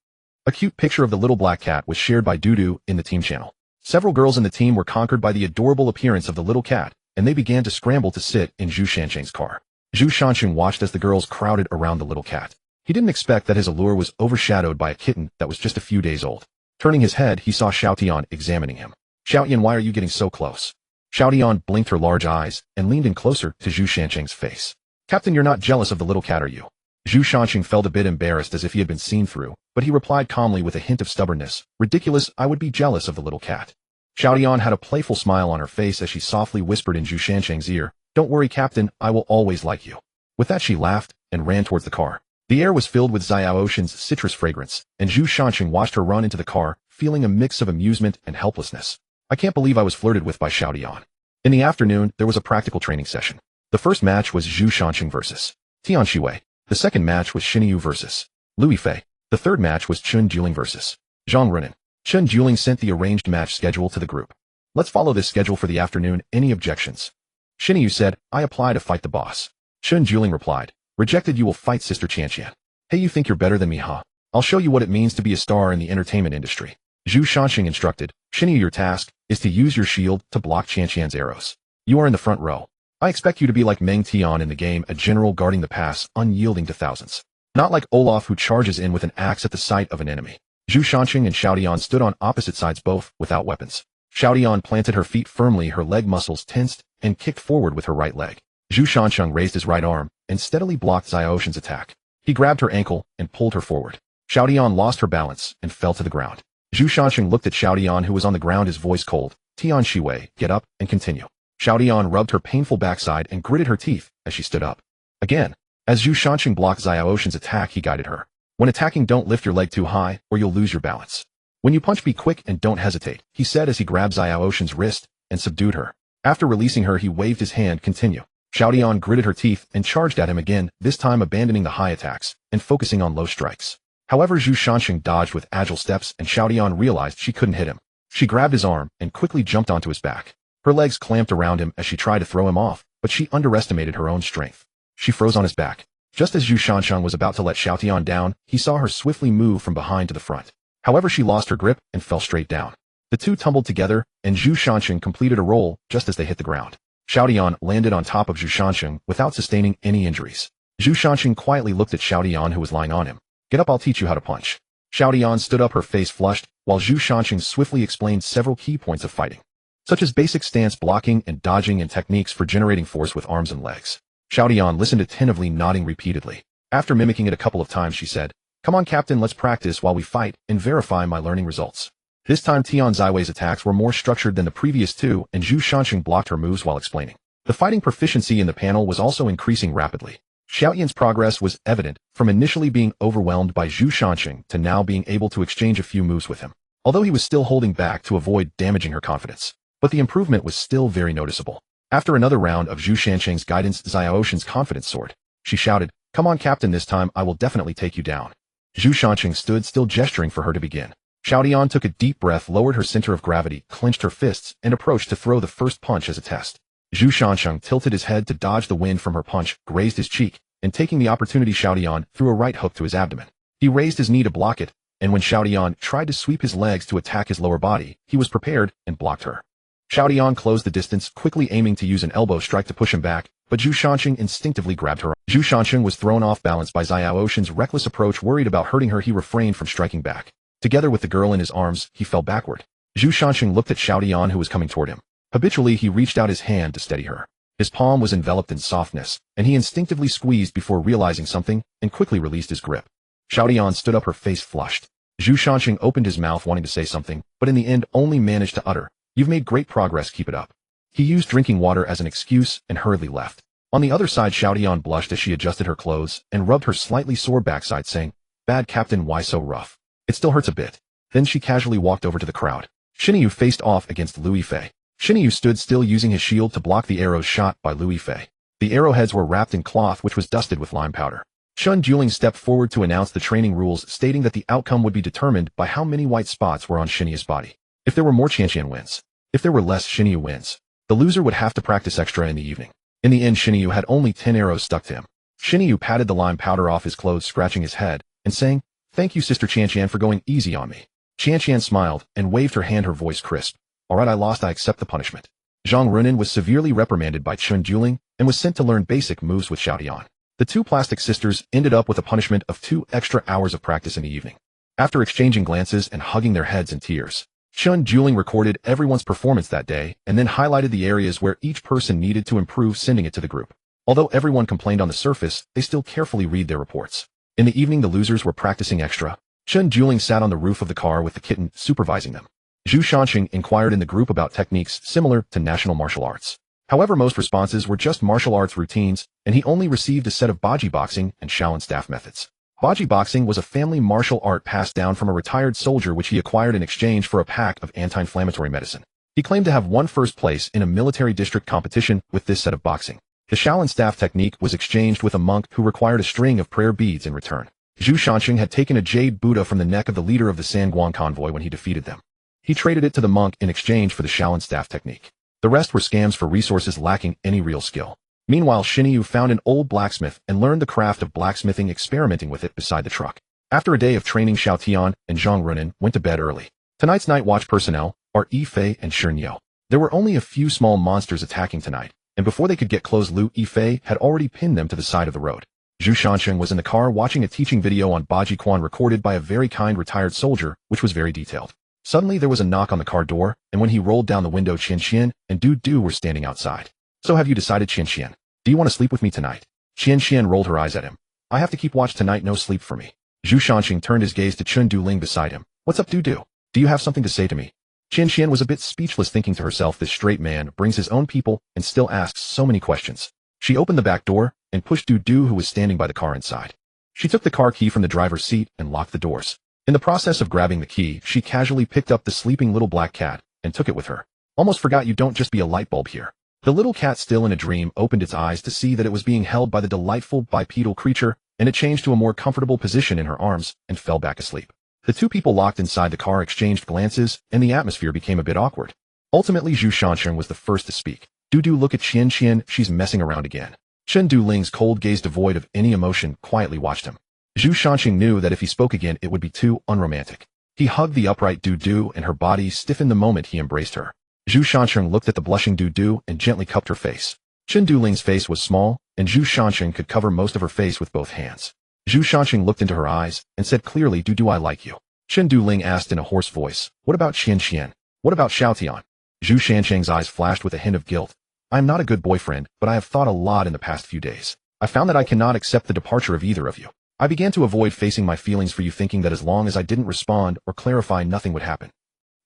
A cute picture of the little black cat was shared by Dudu in the team channel. Several girls in the team were conquered by the adorable appearance of the little cat, and they began to scramble to sit in Zhu Shanxing's car. Zhu Shanxing watched as the girls crowded around the little cat. He didn't expect that his allure was overshadowed by a kitten that was just a few days old. Turning his head, he saw Xiaotian examining him. "Xiaotian, why are you getting so close?" Xiaotian blinked her large eyes and leaned in closer to Zhu Shanxing's face. "Captain, you're not jealous of the little cat, are you?" Zhu Shanxing felt a bit embarrassed, as if he had been seen through, but he replied calmly with a hint of stubbornness, "Ridiculous, I would be jealous of the little cat." Xiaotian had a playful smile on her face as she softly whispered in Zhu Shanxing's ear, "Don't worry, Captain, I will always like you." With that, she laughed and ran towards the car. The air was filled with Xiao Ocean's citrus fragrance, and Zhu Shanxing watched her run into the car, feeling a mix of amusement and helplessness. "I can't believe I was flirted with by Xiaotian." In the afternoon, there was a practical training session. The first match was Zhu Shanxing versus Tian Shiwei. The second match was Xinyu versus Lui Fei. The third match was Chun Juling versus Zhang Runan. Chun Juling sent the arranged match schedule to the group. "Let's follow this schedule for the afternoon. Any objections?" Xinyu said, "I apply to fight the boss." Chun Juling replied, "Rejected. You will fight Sister Qianqian." "Hey, you think you're better than me, huh? I'll show you what it means to be a star in the entertainment industry." Zhu Shanxing instructed, "Xinyu, your task is to use your shield to block Qianqian's arrows. You are in the front row. I expect you to be like Meng Tian in the game, a general guarding the pass, unyielding to thousands. Not like Olaf, who charges in with an axe at the sight of an enemy." Zhu Shanxing and Xiaotian stood on opposite sides, both without weapons. Xiaotian planted her feet firmly, her leg muscles tensed, and kicked forward with her right leg. Zhu Shanxing raised his right arm and steadily blocked Xiaoshan's attack. He grabbed her ankle and pulled her forward. Xiaotian lost her balance and fell to the ground. Zhu Shanxing looked at Xiaotian, who was on the ground, his voice cold. "Tian Shiwei, get up and continue." Xiaotian rubbed her painful backside and gritted her teeth as she stood up. Again, as Zhu Shanxing blocked Xiaoshan's attack, he guided her. "When attacking, don't lift your leg too high or you'll lose your balance. When you punch, be quick and don't hesitate," he said as he grabbed Xiaoshan's wrist and subdued her. After releasing her, he waved his hand, "Continue." Xiaotian gritted her teeth and charged at him again, this time abandoning the high attacks and focusing on low strikes. However, Zhu Shanxing dodged with agile steps, and Xiaotian realized she couldn't hit him. She grabbed his arm and quickly jumped onto his back. Her legs clamped around him as she tried to throw him off, but she underestimated her own strength. She froze on his back. Just as Zhu Shanxing was about to let Xiaotian down, he saw her swiftly move from behind to the front. However, she lost her grip and fell straight down. The two tumbled together, and Zhu Shanxing completed a roll just as they hit the ground. Xiaotian landed on top of Zhu Shanxing without sustaining any injuries. Zhu Shanxing quietly looked at Xiaotian, who was lying on him. "Get up, I'll teach you how to punch." Xiaotian stood up, her face flushed, while Zhu Shanxing swiftly explained several key points of fighting, such as basic stance blocking and dodging and techniques for generating force with arms and legs. Xiaotian listened attentively, nodding repeatedly. After mimicking it a couple of times, she said, "Come on, Captain, let's practice while we fight and verify my learning results." This time, Tian Ziwei's attacks were more structured than the previous two, and Zhu Shanxing blocked her moves while explaining. The fighting proficiency in the panel was also increasing rapidly. Xiaotian's progress was evident, from initially being overwhelmed by Zhu Shanxing to now being able to exchange a few moves with him, although he was still holding back to avoid damaging her confidence. But the improvement was still very noticeable. After another round of Zhu Shanxing's guidance, Xiaoshan's confidence soared. She shouted, "Come on, Captain, this time I will definitely take you down." Zhu Shanxing stood still, gesturing for her to begin. Xiaotian took a deep breath, lowered her center of gravity, clenched her fists, and approached to throw the first punch as a test. Zhu Shanxing tilted his head to dodge the wind from her punch, grazed his cheek, and taking the opportunity, Xiaotian threw a right hook to his abdomen. He raised his knee to block it, and when Xiaotian tried to sweep his legs to attack his lower body, he was prepared and blocked her. Xiaotian closed the distance, quickly aiming to use an elbow strike to push him back, but Zhu Shanxing instinctively grabbed her. Zhu Shanxing was thrown off balance by Xiaoshan's reckless approach. Worried about hurting her, he refrained from striking back. Together with the girl in his arms, he fell backward. Zhu Shanxing looked at Xiaotian, who was coming toward him. Habitually, he reached out his hand to steady her. His palm was enveloped in softness, and he instinctively squeezed before realizing something and quickly released his grip. Xiaotian stood up, her face flushed. Zhu Shanxing opened his mouth wanting to say something, but in the end only managed to utter, "You've made great progress, keep it up." He used drinking water as an excuse and hurriedly left. On the other side, Xiaotian blushed as she adjusted her clothes and rubbed her slightly sore backside, saying, "Bad, Captain, why so rough? It still hurts a bit." Then she casually walked over to the crowd. Xinyu faced off against Lu Yifei. Xinyu stood still using his shield to block the arrows shot by Lu Yifei. The arrowheads were wrapped in cloth which was dusted with lime powder. Chun Juling stepped forward to announce the training rules, stating that the outcome would be determined by how many white spots were on Xinyu's body. If there were more, Qianqian wins. If there were less, Xinyu wins. The loser would have to practice extra in the evening. In the end, Xinyu had only 10 arrows stuck to him. Xinyu patted the lime powder off his clothes, scratching his head, and saying, "Thank you, Sister Qianqian, for going easy on me." Qianqian smiled and waved her hand, her voice crisp. "All right, I lost, I accept the punishment." Zhang Runin was severely reprimanded by Chun Juling and was sent to learn basic moves with Xiao Tian. The two plastic sisters ended up with a punishment of 2 extra hours of practice in the evening. After exchanging glances and hugging their heads in tears, Chun Juling recorded everyone's performance that day and then highlighted the areas where each person needed to improve, sending it to the group. Although everyone complained on the surface, they still carefully read their reports. In the evening, the losers were practicing extra. Chun Juling sat on the roof of the car with the kitten, supervising them. Zhu Shanqing inquired in the group about techniques similar to national martial arts. However, most responses were just martial arts routines, and he only received a set of Baji boxing and Shaolin staff methods. Baji boxing was a family martial art passed down from a retired soldier which he acquired in exchange for a pack of anti-inflammatory medicine. He claimed to have won first place in a military district competition with this set of boxing. The Shaolin staff technique was exchanged with a monk who required a string of prayer beads in return. Zhu Shanqing had taken a jade Buddha from the neck of the leader of the Sanguang convoy when he defeated them. He traded it to the monk in exchange for the Shaolin staff technique. The rest were scams for resources lacking any real skill. Meanwhile, Xinyu found an old blacksmith and learned the craft of blacksmithing, experimenting with it beside the truck. After a day of training, Xiao Tian and Zhang Runin went to bed early. Tonight's night watch personnel are Yifei and Shernyo. There were only a few small monsters attacking tonight, and before they could get close, Lu Yifei had already pinned them to the side of the road. Zhu Shanqing was in the car watching a teaching video on Baji Quan recorded by a very kind retired soldier, which was very detailed. Suddenly there was a knock on the car door, and when he rolled down the window, Qianqian and Du were standing outside. "So have you decided, Qianqian? Do you want to sleep with me tonight?" Qianqian rolled her eyes at him. "I have to keep watch tonight, no sleep for me." Zhu Shanqing turned his gaze to Chun Duling beside him. "What's up, Du? Do you have something to say to me?" Qianqian was a bit speechless, thinking to herself, this straight man brings his own people and still asks so many questions. She opened the back door and pushed Du, who was standing by the car, inside. She took the car key from the driver's seat and locked the doors. In the process of grabbing the key, she casually picked up the sleeping little black cat and took it with her. "Almost forgot you don't just be a light bulb here." The little cat, still in a dream, opened its eyes to see that it was being held by the delightful bipedal creature, and it changed to a more comfortable position in her arms and fell back asleep. The two people locked inside the car exchanged glances, and the atmosphere became a bit awkward. Ultimately, Zhu Shanqing was the first to speak. Du, look at Qianqian, she's messing around again." Chun Duling's cold gaze, devoid of any emotion, quietly watched him. Zhu Shanqing knew that if he spoke again, it would be too unromantic. He hugged the upright Du, and her body stiffened the moment he embraced her. Zhu Shanqing looked at the blushing Du and gently cupped her face. Chun Duling's face was small, and Zhu Shanqing could cover most of her face with both hands. Zhu Shanqing looked into her eyes and said clearly, "Du, I like you." Chun Duling asked in a hoarse voice, "What about Qianqian? What about Xiao Tian?" Zhu Shanqing's eyes flashed with a hint of guilt. "I am not a good boyfriend, but I have thought a lot in the past few days. I found that I cannot accept the departure of either of you. I began to avoid facing my feelings for you, thinking that as long as I didn't respond or clarify, nothing would happen.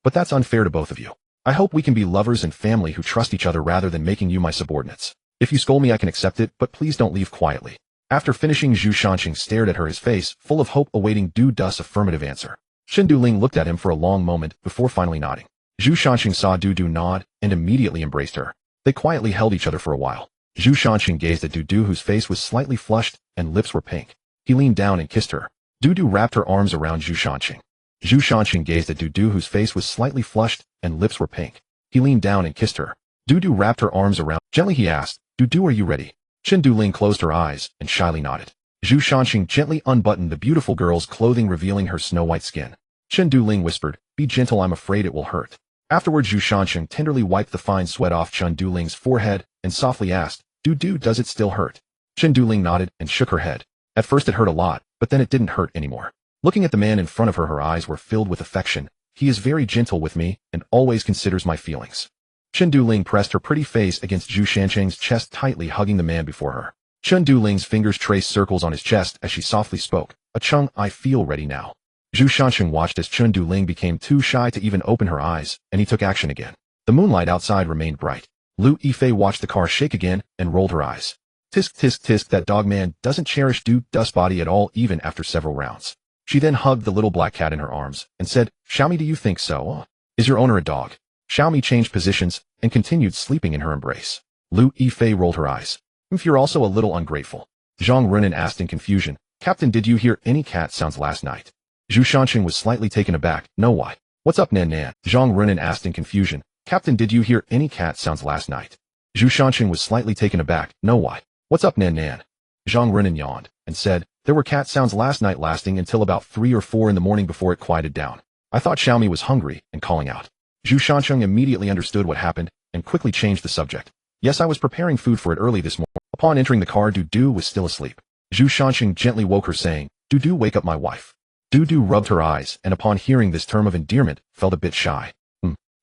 But that's unfair to both of you. I hope we can be lovers and family who trust each other rather than making you my subordinates. If you scold me, I can accept it, but please don't leave quietly." After finishing, Zhu Shanqing stared at her, his face full of hope, awaiting Du's affirmative answer. Chun Duling looked at him for a long moment before finally nodding. Zhu Shanqing saw Du nod and immediately embraced her. They quietly held each other for a while. Zhu Shanqing gazed at Du, whose face was slightly flushed and lips were pink. He leaned down and kissed her. Du wrapped her arms around Zhu Shanqing. Zhu Shanqing gazed at Du, whose face was slightly flushed and lips were pink. He leaned down and kissed her. Du wrapped her arms around. Gently he asked, Du, are you ready?" Chun Duling closed her eyes and shyly nodded. Zhu Shanqing gently unbuttoned the beautiful girl's clothing, revealing her snow-white skin. Chun Duling whispered, "Be gentle, I'm afraid it will hurt." Afterwards, Zhu Shanqing tenderly wiped the fine sweat off Chun Duling's forehead and softly asked, Du, does it still hurt?" Chun Duling nodded and shook her head. At first it hurt a lot, but then it didn't hurt anymore. Looking at the man in front of her, her eyes were filled with affection. "He is very gentle with me and always considers my feelings." Chun Duling pressed her pretty face against Zhu Shanqing's chest, tightly hugging the man before her. Chun Duling's fingers traced circles on his chest as she softly spoke, "Chung, I feel ready now." Zhu Shanqing watched as Chun Duling became too shy to even open her eyes, and he took action again. The moonlight outside remained bright. Lu Yifei watched the car shake again and rolled her eyes. "Tisk, tisk, tisk, that dog man doesn't cherish Du's body at all, even after several rounds." She then hugged the little black cat in her arms and said, Xiaomi, do you think so? Is your owner a dog? Xiaomi changed positions and continued sleeping in her embrace. Lu Yifei rolled her eyes. If you're also a little ungrateful. Zhang Runan asked in confusion, Captain, did you hear any cat sounds last night? Zhu Shanqing was slightly taken aback. No, why? What's up, Nan Nan? Zhang Runan asked in confusion, Captain, did you hear any cat sounds last night? Zhu Shanqing was slightly taken aback. No, why? What's up, Nan Nan? Zhang Runan yawned and said, there were cat sounds last night lasting until about 3 or 4 in the morning before it quieted down. I thought Xiaomi was hungry and calling out. Zhu Shanqing immediately understood what happened and quickly changed the subject. Yes, I was preparing food for it early this morning. Upon entering the car, Du was still asleep. Zhu Shanqing gently woke her saying, Du, wake up my wife. Du rubbed her eyes and upon hearing this term of endearment, felt a bit shy.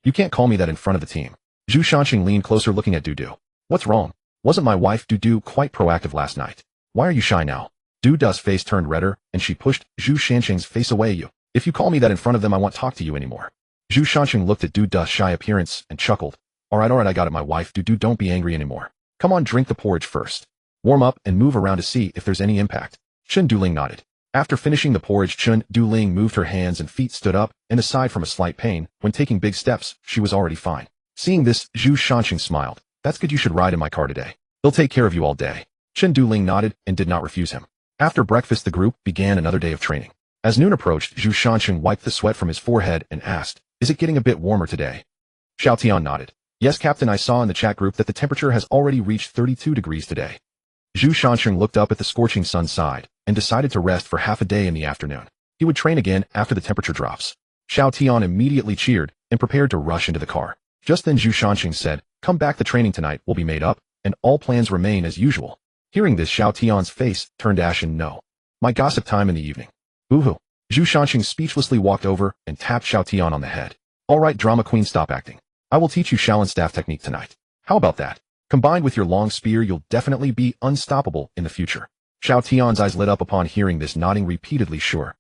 You can't call me that in front of the team. Zhu Shanqing leaned closer looking at Du. What's wrong? Wasn't my wife Du quite proactive last night? Why are you shy now? Du's face turned redder and she pushed Zhu Shanqing's face away. If you call me that in front of them, I won't talk to you anymore. Zhu Shanqing looked at Du's shy appearance and chuckled. Alright, I got it, my wife. Du, don't be angry anymore. Come on, drink the porridge first. Warm up and move around to see if there's any impact. Chen Duling nodded. After finishing the porridge, Chen Duling moved her hands and feet, stood up, and aside from a slight pain, when taking big steps, she was already fine. Seeing this, Zhu Shanqing smiled. That's good, you should ride in my car today. They'll take care of you all day. Chen Duling nodded and did not refuse him. After breakfast, the group began another day of training. As noon approached, Zhu Shanqing wiped the sweat from his forehead and asked, is it getting a bit warmer today? Xiao Tian nodded. Yes, Captain, I saw in the chat group that the temperature has already reached 32 degrees today. Zhu Shanqing looked up at the scorching sun side and decided to rest for half a day in the afternoon. He would train again after the temperature drops. Xiao Tian immediately cheered and prepared to rush into the car. Just then Zhu Shanqing said, come back, the training tonight will be made up, and all plans remain as usual. Hearing this, Xiao Tian's face turned ashen. No. My gossip time in the evening. Ooh. Zhu Shanqing speechlessly walked over and tapped Xiao Tian on the head. Alright, drama queen, stop acting. I will teach you Shaolin staff technique tonight. How about that? Combined with your long spear, you'll definitely be unstoppable in the future. Xiao Tian's eyes lit up upon hearing this, nodding repeatedly. Sure.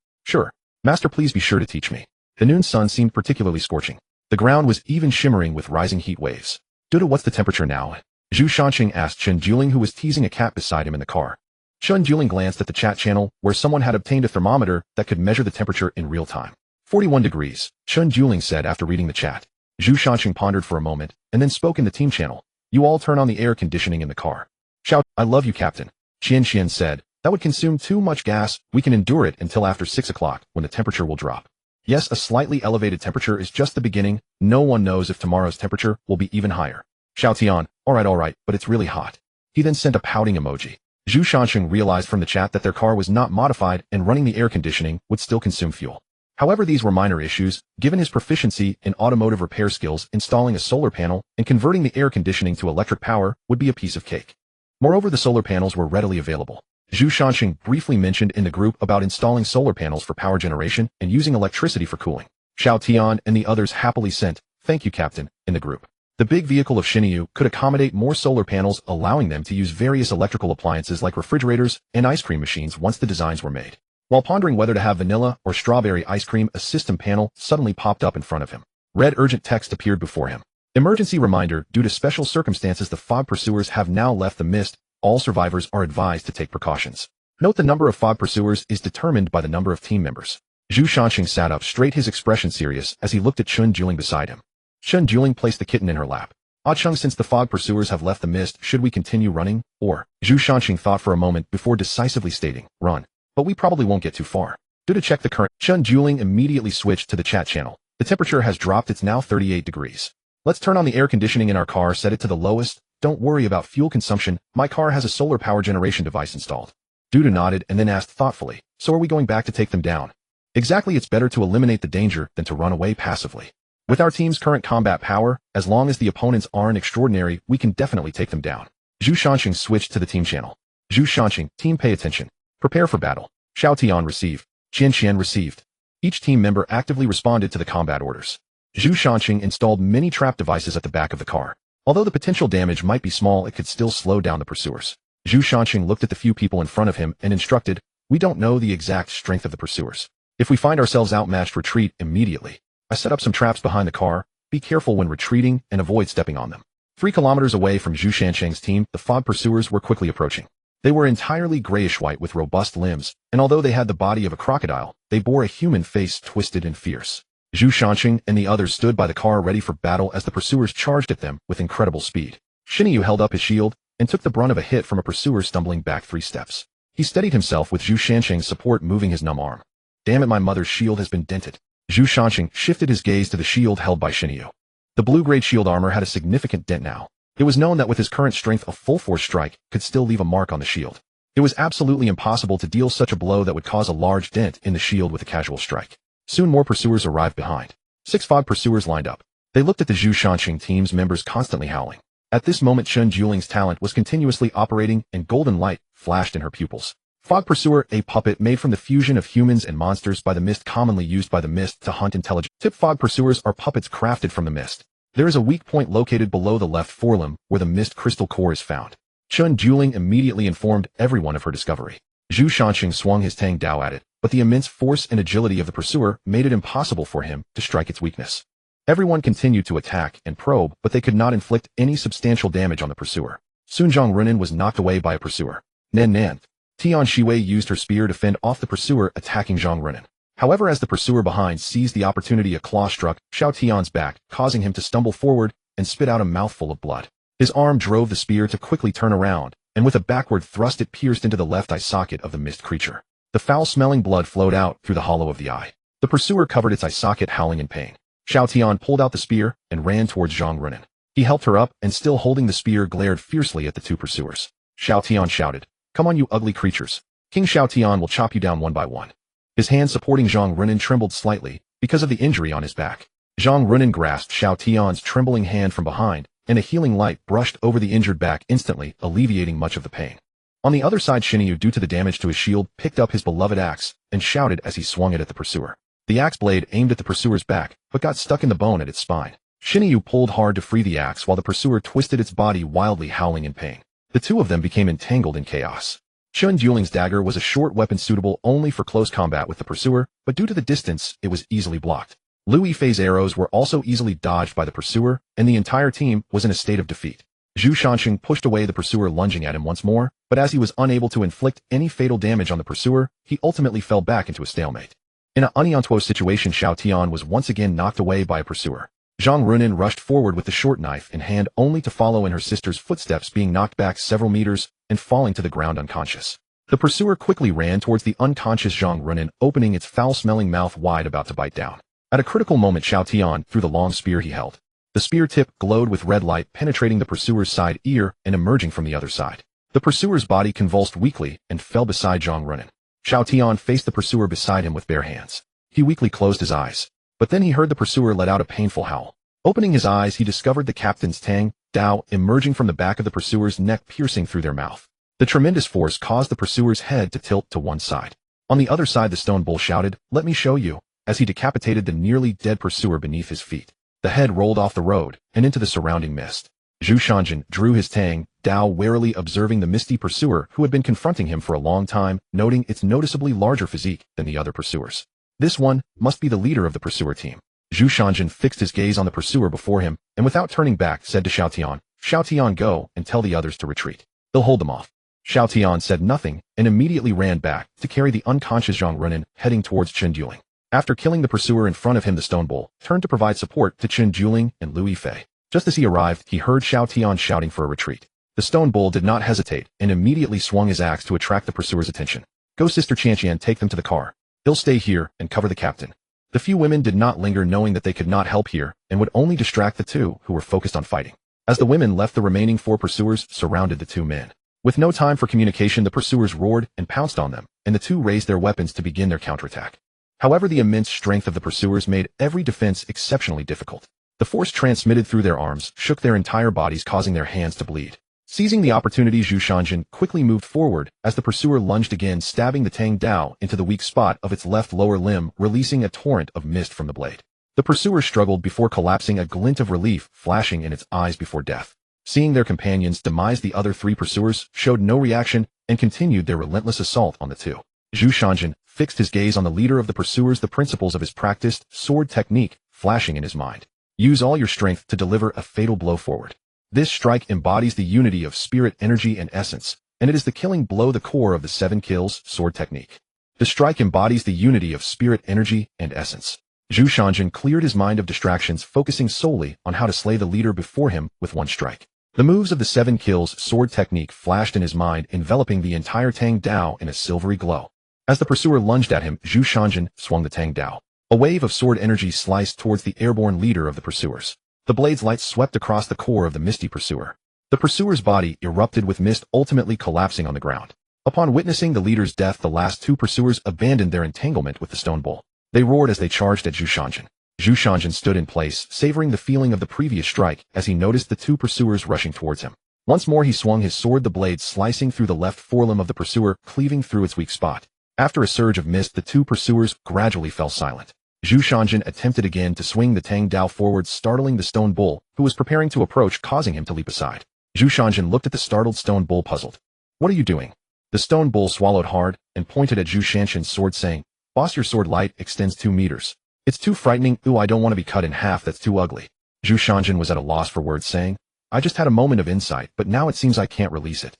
Master, please be sure to teach me. The noon sun seemed particularly scorching. The ground was even shimmering with rising heat waves. Duda, what's the temperature now? Zhu Shanqing asked Chen Juling, who was teasing a cat beside him in the car. Chen Juling glanced at the chat channel, where someone had obtained a thermometer that could measure the temperature in real time. 41 degrees, Chen Juling said after reading the chat. Zhu Shanqing pondered for a moment, and then spoke in the team channel. You all turn on the air conditioning in the car. Shout, I love you, Captain. Qian said, that would consume too much gas. We can endure it until after 6 o'clock, when the temperature will drop. Yes, a slightly elevated temperature is just the beginning. No one knows if tomorrow's temperature will be even higher. Xiao Tian, alright, but it's really hot. He then sent a pouting emoji. Zhu Shanqing realized from the chat that their car was not modified and running the air conditioning would still consume fuel. However, these were minor issues. Given his proficiency in automotive repair skills, installing a solar panel and converting the air conditioning to electric power would be a piece of cake. Moreover, the solar panels were readily available. Zhu Shanqing briefly mentioned in the group about installing solar panels for power generation and using electricity for cooling. Xiao Tian and the others happily sent, thank you, Captain, in the group. The big vehicle of Xinyu could accommodate more solar panels, allowing them to use various electrical appliances like refrigerators and ice cream machines once the designs were made. While pondering whether to have vanilla or strawberry ice cream, a system panel suddenly popped up in front of him. Red urgent text appeared before him. Emergency reminder, due to special circumstances, the fog pursuers have now left the mist. All survivors are advised to take precautions. Note the number of fog pursuers is determined by the number of team members. Zhu Shanqing sat up straight, his expression serious as he looked at Chen Juling beside him. Chen Juling placed the kitten in her lap. Ah Chung, since the fog pursuers have left the mist, should we continue running, or? Zhu Shanqing thought for a moment before decisively stating, run. But we probably won't get too far. Due to check the current, Chen Juling immediately switched to the chat channel. The temperature has dropped, it's now 38 degrees. Let's turn on the air conditioning in our car, set it to the lowest. Don't worry about fuel consumption, my car has a solar power generation device installed. Duda nodded and then asked thoughtfully, so are we going back to take them down? Exactly, it's better to eliminate the danger than to run away passively. With our team's current combat power, as long as the opponents aren't extraordinary, we can definitely take them down. Zhu Shanqing switched to the team channel. Zhu Shanqing, team pay attention. Prepare for battle. Xiao Tian received. Qian received. Each team member actively responded to the combat orders. Zhu Shanqing installed many trap devices at the back of the car. Although the potential damage might be small, it could still slow down the pursuers. Zhu Shanqing looked at the few people in front of him and instructed, we don't know the exact strength of the pursuers. If we find ourselves outmatched, retreat immediately. I set up some traps behind the car. Be careful when retreating and avoid stepping on them. 3 kilometers away from Zhu Shanqing's team, the fog pursuers were quickly approaching. They were entirely grayish-white with robust limbs, and although they had the body of a crocodile, they bore a human face twisted and fierce. Zhu Shanqing and the others stood by the car ready for battle as the pursuers charged at them with incredible speed. Xinyu held up his shield and took the brunt of a hit from a pursuer stumbling back 3 steps. He steadied himself with Zhu Shanqing's support moving his numb arm. Damn it, my mother's shield has been dented. Zhu Shanqing shifted his gaze to the shield held by Xinyu. The blue-grade shield armor had a significant dent now. It was known that with his current strength a full-force strike could still leave a mark on the shield. It was absolutely impossible to deal such a blow that would cause a large dent in the shield with a casual strike. Soon more pursuers arrived behind. 6 fog pursuers lined up. They looked at the Zhu Shanqing team's members constantly howling. At this moment Chen Juling's talent was continuously operating and golden light flashed in her pupils. Fog pursuer, a puppet made from the fusion of humans and monsters by the mist commonly used by the mist to hunt intelligent. Tip fog pursuers are puppets crafted from the mist. There is a weak point located below the left forelimb where the mist crystal core is found. Chen Juling immediately informed everyone of her discovery. Zhu Shanqing swung his Tang Dao at it, but the immense force and agility of the pursuer made it impossible for him to strike its weakness. Everyone continued to attack and probe, but they could not inflict any substantial damage on the pursuer. Soon Zhang Runin was knocked away by a pursuer. Nan. Tian Shiwei used her spear to fend off the pursuer attacking Zhang Runin. However, as the pursuer behind seized the opportunity, a claw struck Xiao Tian's back, causing him to stumble forward and spit out a mouthful of blood. His arm drove the spear to quickly turn around, and with a backward thrust it pierced into the left eye socket of the mist creature. The foul-smelling blood flowed out through the hollow of the eye. The pursuer covered its eye socket, howling in pain. Xiao Tian pulled out the spear and ran towards Zhang Runin. He helped her up and still holding the spear glared fiercely at the 2 pursuers. Xiao Tian shouted, "Come on, you ugly creatures. King Xiao Tian will chop you down one by one." His hand supporting Zhang Runin trembled slightly because of the injury on his back. Zhang Runin grasped Xiao Tian's trembling hand from behind, and a healing light brushed over the injured back instantly, alleviating much of the pain. On the other side, Xinyu, due to the damage to his shield, picked up his beloved axe and shouted as he swung it at the pursuer. The axe blade aimed at the pursuer's back, but got stuck in the bone at its spine. Xinyu pulled hard to free the axe while the pursuer twisted its body wildly, howling in pain. The 2 of them became entangled in chaos. Chen Juling's dagger was a short weapon suitable only for close combat with the pursuer, but due to the distance, it was easily blocked. Lu Yifei's arrows were also easily dodged by the pursuer, and the entire team was in a state of defeat. Zhu Shanqing pushed away the pursuer, lunging at him once more, but as he was unable to inflict any fatal damage on the pursuer, he ultimately fell back into a stalemate. In an unequal situation, Xiao Tian was once again knocked away by a pursuer. Zhang Runin rushed forward with the short knife in hand, only to follow in her sister's footsteps, being knocked back several meters and falling to the ground unconscious. The pursuer quickly ran towards the unconscious Zhang Runin, opening its foul-smelling mouth wide, about to bite down. At a critical moment, Xiao Tian threw the long spear he held. The spear tip glowed with red light, penetrating the pursuer's side ear and emerging from the other side. The pursuer's body convulsed weakly and fell beside Zhang Runin. Xiao Tian faced the pursuer beside him with bare hands. He weakly closed his eyes. But then he heard the pursuer let out a painful howl. Opening his eyes, he discovered the captain's Tang Dao emerging from the back of the pursuer's neck, piercing through their mouth. The tremendous force caused the pursuer's head to tilt to one side. On the other side, the stone bull shouted, "Let me show you," as he decapitated the nearly dead pursuer beneath his feet. The head rolled off the road and into the surrounding mist. Zhu Shanqing drew his Tang Dao, warily observing the misty pursuer who had been confronting him for a long time, noting its noticeably larger physique than the other pursuers. This one must be the leader of the pursuer team. Zhu Shanqing fixed his gaze on the pursuer before him, and without turning back said to Xiao Tian, "Xiao Tian, go and tell the others to retreat. They'll hold them off." Xiao Tian said nothing and immediately ran back to carry the unconscious Zhang Runin, heading towards Chen Juling. After killing the pursuer in front of him, the stone bull turned to provide support to Chen Juling and Lu Yifei. Just as he arrived, he heard Xiao Tian shouting for a retreat. The stone bull did not hesitate and immediately swung his axe to attract the pursuer's attention. "Go, Sister Qianqian, take them to the car. He'll stay here and cover the captain." The few women did not linger, knowing that they could not help here and would only distract the 2 who were focused on fighting. As the women left, the remaining 4 pursuers surrounded the 2 men. With no time for communication, the pursuers roared and pounced on them, and the 2 raised their weapons to begin their counterattack. However, the immense strength of the pursuers made every defense exceptionally difficult. The force transmitted through their arms shook their entire bodies, causing their hands to bleed. Seizing the opportunity, Zhu Shanqing quickly moved forward as the pursuer lunged again, stabbing the Tang Dao into the weak spot of its left lower limb, releasing a torrent of mist from the blade. The pursuer struggled before collapsing, a glint of relief flashing in its eyes before death. Seeing their companions demise, the other 3 pursuers showed no reaction and continued their relentless assault on the 2. Zhu Shanqing fixed his gaze on the leader of the pursuers, the principles of his practiced sword technique flashing in his mind. Use all your strength to deliver a fatal blow forward. This strike embodies the unity of spirit, energy, and essence, and it is the killing blow, the core of the 7 kills sword technique. The strike embodies the unity of spirit, energy, and essence. Zhu Shanjin cleared his mind of distractions, focusing solely on how to slay the leader before him with one strike. The moves of the 7 kills sword technique flashed in his mind, enveloping the entire Tang Dao in a silvery glow. As the pursuer lunged at him, Zhu Shanjin swung the Tang Dao. A wave of sword energy sliced towards the airborne leader of the pursuers. The blade's light swept across the core of the misty pursuer. The pursuer's body erupted with mist, ultimately collapsing on the ground. Upon witnessing the leader's death, the last 2 pursuers abandoned their entanglement with the stone bull. They roared as they charged at Zhu Shanjin. Zhu Shanjin stood in place, savoring the feeling of the previous strike as he noticed the 2 pursuers rushing towards him. Once more he swung his sword, the blade slicing through the left forelimb of the pursuer, cleaving through its weak spot. After a surge of mist, the 2 pursuers gradually fell silent. Zhu Shanjin attempted again to swing the Tang Dao forward, startling the stone bull, who was preparing to approach, causing him to leap aside. Zhu Shanjin looked at the startled stone bull, puzzled. "What are you doing?" The stone bull swallowed hard and pointed at Zhu Shanjin's sword, saying, "Boss, your sword light extends 2 meters. It's too frightening. Ooh, I don't want to be cut in half. That's too ugly." Zhu Shanjin was at a loss for words, saying, "I just had a moment of insight, but now it seems I can't release it."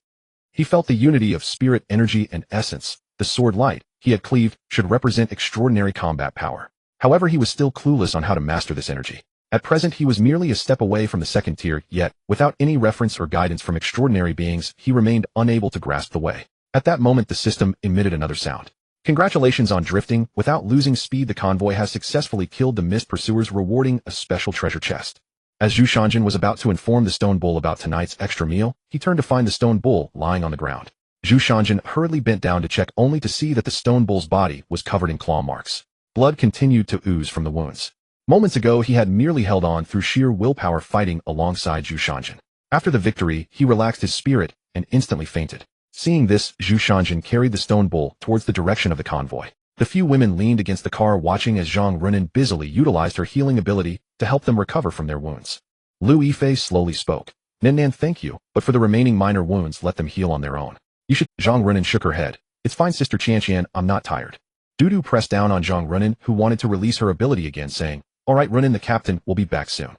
He felt the unity of spirit, energy, and essence. The sword light he had cleaved should represent extraordinary combat power. However, he was still clueless on how to master this energy. At present, he was merely a step away from the 2nd tier, yet, without any reference or guidance from extraordinary beings, he remained unable to grasp the way. At that moment, the system emitted another sound. "Congratulations on drifting. Without losing speed, the convoy has successfully killed the mist pursuers, rewarding a special treasure chest." As Zhu Shanjin was about to inform the stone bull about tonight's extra meal, he turned to find the stone bull lying on the ground. Zhu Shanjin hurriedly bent down to check, only to see that the stone bull's body was covered in claw marks. Blood continued to ooze from the wounds. Moments ago, he had merely held on through sheer willpower, fighting alongside Zhu Shanjin. After the victory, he relaxed his spirit and instantly fainted. Seeing this, Zhu Shanjin carried the stone bull towards the direction of the convoy. The few women leaned against the car, watching as Zhang Runin busily utilized her healing ability to help them recover from their wounds. Lu Yifei slowly spoke. "Nan, thank you, but for the remaining minor wounds, let them heal on their own." "You should." Zhang Runin shook her head. "It's fine, Sister Qianqian, I'm not tired." Dudu pressed down on Zhang Runin, who wanted to release her ability again, saying, "All right, Runin, the captain will be back soon.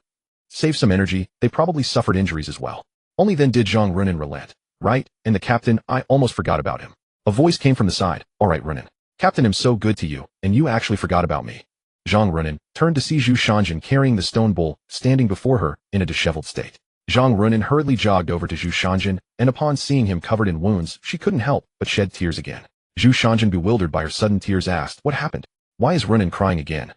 Save some energy. They probably suffered injuries as well." Only then did Zhang Runin relent. "Right, and the captain, I almost forgot about him." A voice came from the side. "All right, Runin. Captain, I'm so good to you, and you actually forgot about me." Zhang Runin turned to see Zhu Shanjin carrying the stone bull, standing before her in a disheveled state. Zhang Runin hurriedly jogged over to Zhu Shanjin, and upon seeing him covered in wounds, she couldn't help but shed tears again. Zhu Shanjin, bewildered by her sudden tears, asked, "What happened? Why is Runin crying again?"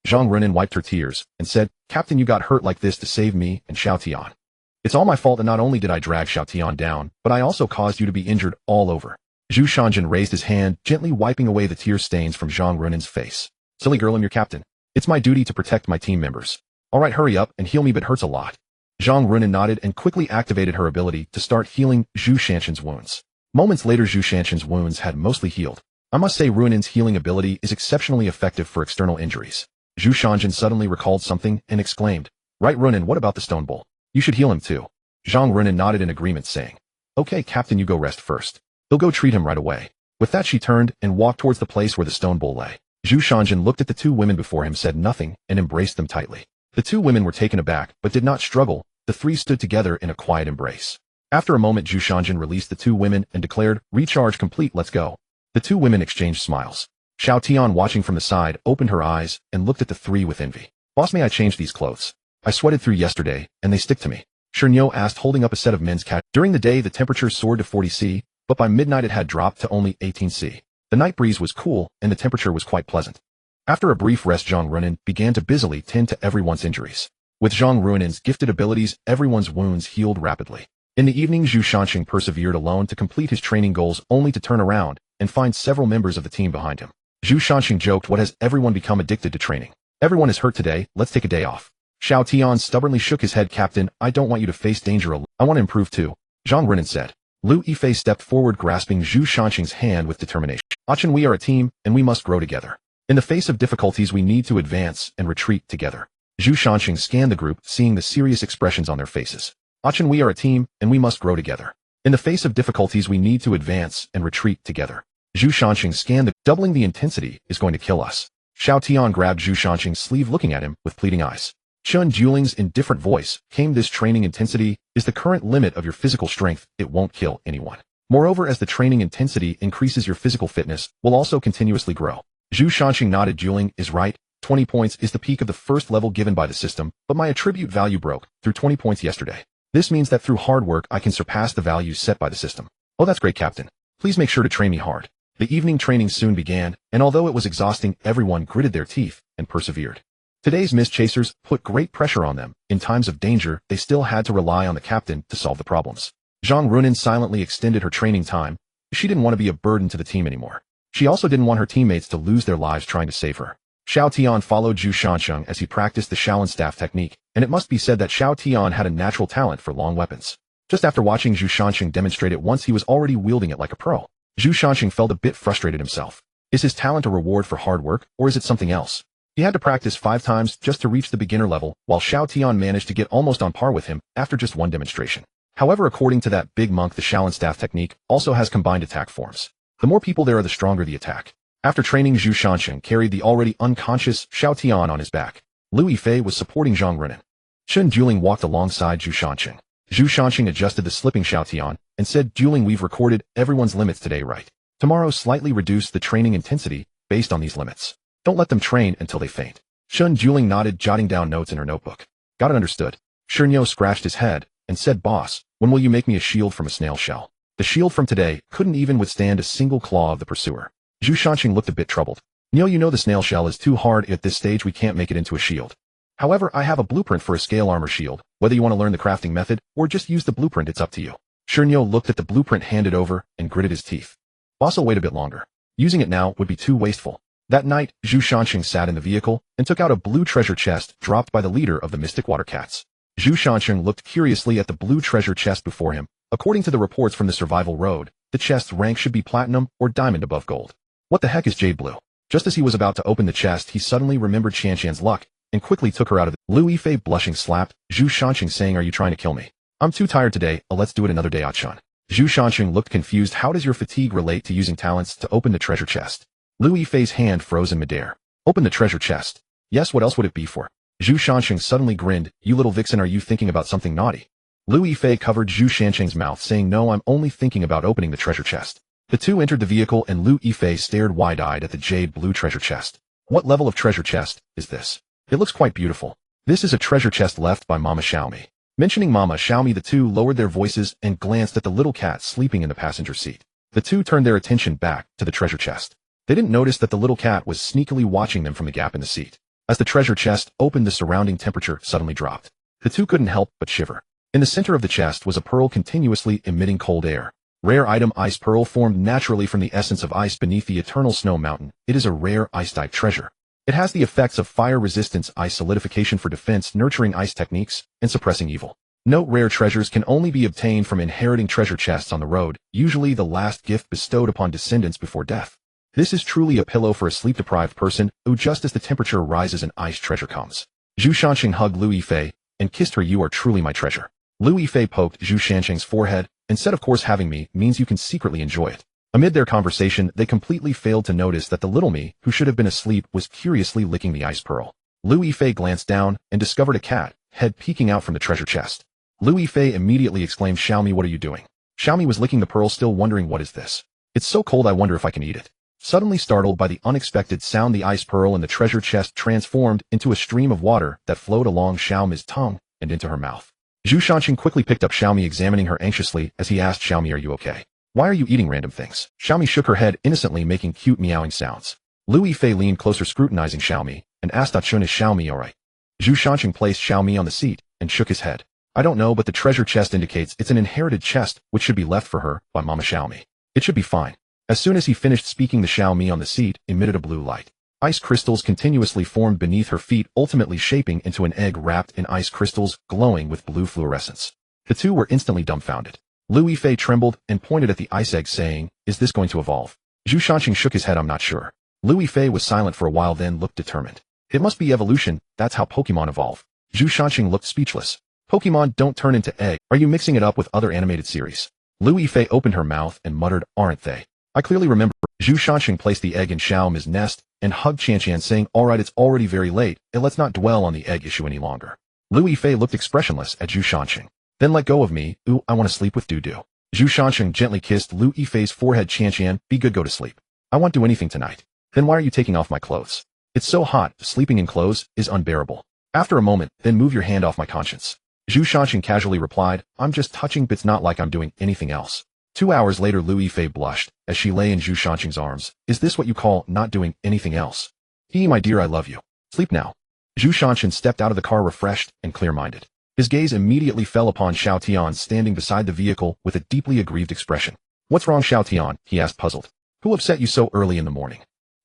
Zhang Runin wiped her tears and said, "Captain, you got hurt like this to save me and Xiao Tian. It's all my fault, and not only did I drag Xiao Tian down, but I also caused you to be injured all over." Zhu Shanjin raised his hand, gently wiping away the tear stains from Zhang Runin's face. "Silly girl, I'm your captain. It's my duty to protect my team members. All right, hurry up and heal me, but hurts a lot." Zhang Runin nodded and quickly activated her ability to start healing Zhu Shanjin's wounds. Moments later, Zhu Shanjin's wounds had mostly healed. I must say, Runin's healing ability is exceptionally effective for external injuries. Zhu Shanjin suddenly recalled something and exclaimed, "Right, Runin, what about the stone bull? You should heal him too." Zhang Runin nodded in agreement, saying, "Okay, Captain, you go rest first. He'll go treat him right away." With that, she turned and walked towards the place where the stone bull lay. Zhu Shanjin looked at the 2 women before him, said nothing, and embraced them tightly. The 2 women were taken aback, but did not struggle. The 3 stood together in a quiet embrace. After a moment, Zhu Shanjin released the 2 women and declared, "Recharge complete, let's go." The 2 women exchanged smiles. Xiao Tian, watching from the side, opened her eyes and looked at the 3 with envy. "Boss, may I change these clothes? I sweated through yesterday, and they stick to me." Shernyo asked, holding up a set of men's cat. During the day, the temperature soared to 40 C, but by midnight it had dropped to only 18 C. The night breeze was cool, and the temperature was quite pleasant. After a brief rest, Zhang Runin began to busily tend to everyone's injuries. With Zhang Runin's gifted abilities, everyone's wounds healed rapidly. In the evening, Zhu Shanjin persevered alone to complete his training goals, only to turn around and find several members of the team behind him. Zhu Shanjin joked, "What has everyone become addicted to training? Everyone is hurt today, let's take a day off." Xiao Tian stubbornly shook his head. "Captain, I don't want you to face danger alone. I want to improve too," Zhang Runin said. Lu Yifei stepped forward, grasping Zhu Shanjin's hand with determination. "Achin, we are a team, and we must grow together. In the face of difficulties, we need to advance and retreat together." Zhu Shanjin scanned the group, seeing the serious expressions on their faces. "Achin, we are a team, and we must grow together. In the face of difficulties, we need to advance and retreat together." Zhu Shanjin scanned the doubling the intensity is going to kill us. Xiao Tian grabbed Zhu Shanjin's sleeve, looking at him with pleading eyes. Chun Juling's indifferent voice came, "This training intensity is the current limit of your physical strength. It won't kill anyone." Moreover, as the training intensity increases, your physical fitness will also continuously grow. Zhu Shanqing nodded. Dueling is right. 20 points is the peak of the first level given by the system, but my attribute value broke through 20 points yesterday. This means that through hard work I can surpass the values set by the system. Oh, that's great, Captain. Please make sure to train me hard. The evening training soon began, and although it was exhausting, everyone gritted their teeth and persevered. Today's mist chasers put great pressure on them. In times of danger, they still had to rely on the captain to solve the problems. Zhang Runin silently extended her training time. She didn't want to be a burden to the team anymore. She also didn't want her teammates to lose their lives trying to save her. Xiao Tian followed Zhu Shanqing as he practiced the Shaolin staff technique, and it must be said that Xiao Tian had a natural talent for long weapons. Just after watching Zhu Shanqing demonstrate it once, he was already wielding it like a pro. Zhu Shanqing felt a bit frustrated himself. Is his talent a reward for hard work, or is it something else? He had to practice 5 times just to reach the beginner level, while Xiao Tian managed to get almost on par with him after just one demonstration. However, according to that big monk, the Shaolin staff technique also has combined attack forms. The more people there are, the stronger the attack. After training, Zhu Shanqing carried the already unconscious Xiao Tian on his back. Lu Yifei was supporting Zhang Runin. Chen Dueling walked alongside Zhu Shanqing. Zhu Shanqing adjusted the slipping Xiao Tian and said, Dueling, we've recorded everyone's limits today, right? Tomorrow slightly reduce the training intensity based on these limits. Don't let them train until they faint. Chen Dueling nodded, jotting down notes in her notebook. Got it, understood. Shernyo scratched his head and said, Boss, when will you make me a shield from a snail shell? The shield from today couldn't even withstand a single claw of the pursuer. Zhu Shanqing looked a bit troubled. Neo, you know the snail shell is too hard. At this stage we can't make it into a shield. However, I have a blueprint for a scale armor shield. Whether you want to learn the crafting method or just use the blueprint, it's up to you. Shernyo looked at the blueprint handed over and gritted his teeth. Boss will wait a bit longer. Using it now would be too wasteful. That night, Zhu Shanqing sat in the vehicle and took out a blue treasure chest dropped by the leader of the Mystic Water Cats. Zhu Shanqing looked curiously at the blue treasure chest before him. According to the reports from the survival road, the chest's rank should be platinum or diamond above gold. What the heck is jade blue? Just as he was about to open the chest, he suddenly remembered Qianshan's luck and quickly took her out of it. Lu Yifei blushing slapped Zhu Shanqing, saying, Are you trying to kill me? I'm too tired today. Let's do it another day, Achan. Zhu Shanqing looked confused. How does your fatigue relate to using talents to open the treasure chest? Lu Yifei's hand froze in midair. Open the treasure chest? Yes, what else would it be for? Zhu Shanqing suddenly grinned. You little vixen, are you thinking about something naughty? Lu Yifei covered Zhu Shanqing's mouth, saying, No, I'm only thinking about opening the treasure chest. The two entered the vehicle and Lu Yifei stared wide-eyed at the jade blue treasure chest. What level of treasure chest is this? It looks quite beautiful. This is a treasure chest left by Mama Xiaomi. Mentioning Mama Xiaomi, the two lowered their voices and glanced at the little cat sleeping in the passenger seat. The two turned their attention back to the treasure chest. They didn't notice that the little cat was sneakily watching them from the gap in the seat. As the treasure chest opened, the surrounding temperature suddenly dropped. The two couldn't help but shiver. In the center of the chest was a pearl continuously emitting cold air. Rare item, ice pearl, formed naturally from the essence of ice beneath the eternal snow mountain. It is a rare ice-type treasure. It has the effects of fire resistance, ice solidification for defense, nurturing ice techniques, and suppressing evil. Note: rare treasures can only be obtained from inheriting treasure chests on the road, usually the last gift bestowed upon descendants before death. This is truly a pillow for a sleep-deprived person who, just as the temperature rises, an ice treasure comes. Zhu Shanqing hugged Lu Yifei and kissed her. You are truly my treasure. Lu Yifei poked Zhu Shanqing's forehead and said, Of course, having me means you can secretly enjoy it. Amid their conversation, they completely failed to notice that the little me, who should have been asleep, was curiously licking the ice pearl. Lu Yifei glanced down and discovered a cat, head peeking out from the treasure chest. Lu Yifei immediately exclaimed, Xiaomi, what are you doing? Xiaomi was licking the pearl, still wondering, what is this? It's so cold, I wonder if I can eat it. Suddenly startled by the unexpected sound, the ice pearl in the treasure chest transformed into a stream of water that flowed along Xiaomi's tongue and into her mouth. Zhu Shanqing quickly picked up Xiaomi, examining her anxiously as he asked, Xiaomi, are you okay? Why are you eating random things? Xiaomi shook her head innocently, making cute meowing sounds. Lu Yifei leaned closer, scrutinizing Xiaomi, and asked, Achun, is Xiaomi alright? Zhu Shanqing placed Xiaomi on the seat and shook his head. I don't know, but the treasure chest indicates it's an inherited chest which should be left for her by Mama Xiaomi. It should be fine. As soon as he finished speaking, the Xiaomi on the seat emitted a blue light. Ice crystals continuously formed beneath her feet, ultimately shaping into an egg wrapped in ice crystals glowing with blue fluorescence. The two were instantly dumbfounded. Lu Yifei trembled and pointed at the ice egg, saying, Is this going to evolve? Zhu Shanqing shook his head, I'm not sure. Lu Yifei was silent for a while, then looked determined. It must be evolution, that's how Pokemon evolve. Zhu Shanqing looked speechless. Pokemon don't turn into egg. Are you mixing it up with other animated series? Lu Yifei opened her mouth and muttered, Aren't they? I clearly remember. Zhu Shanqing placed the egg in Xiaomi's nest and hugged Qianshan, saying, Alright, it's already very late, and let's not dwell on the egg issue any longer. Lu Yifei looked expressionless at Zhu Shanqing. Then let go of me. Ooh, I want to sleep with Dudu. Zhu Shansheng gently kissed Lu Yifei's forehead. Qian, be good, go to sleep. I won't do anything tonight. Then why are you taking off my clothes? It's so hot, sleeping in clothes is unbearable. After a moment, then move your hand off my conscience. Zhu Shansheng casually replied, I'm just touching bits, not like I'm doing anything else. 2 hours later, Lu Yifei blushed as she lay in Zhu Shansheng's arms. Is this what you call not doing anything else? My dear, I love you. Sleep now. Zhu Shansheng stepped out of the car refreshed and clear-minded. His gaze immediately fell upon Xiao Tian standing beside the vehicle with a deeply aggrieved expression. What's wrong, Xiao Tian? He asked, puzzled. Who upset you so early in the morning?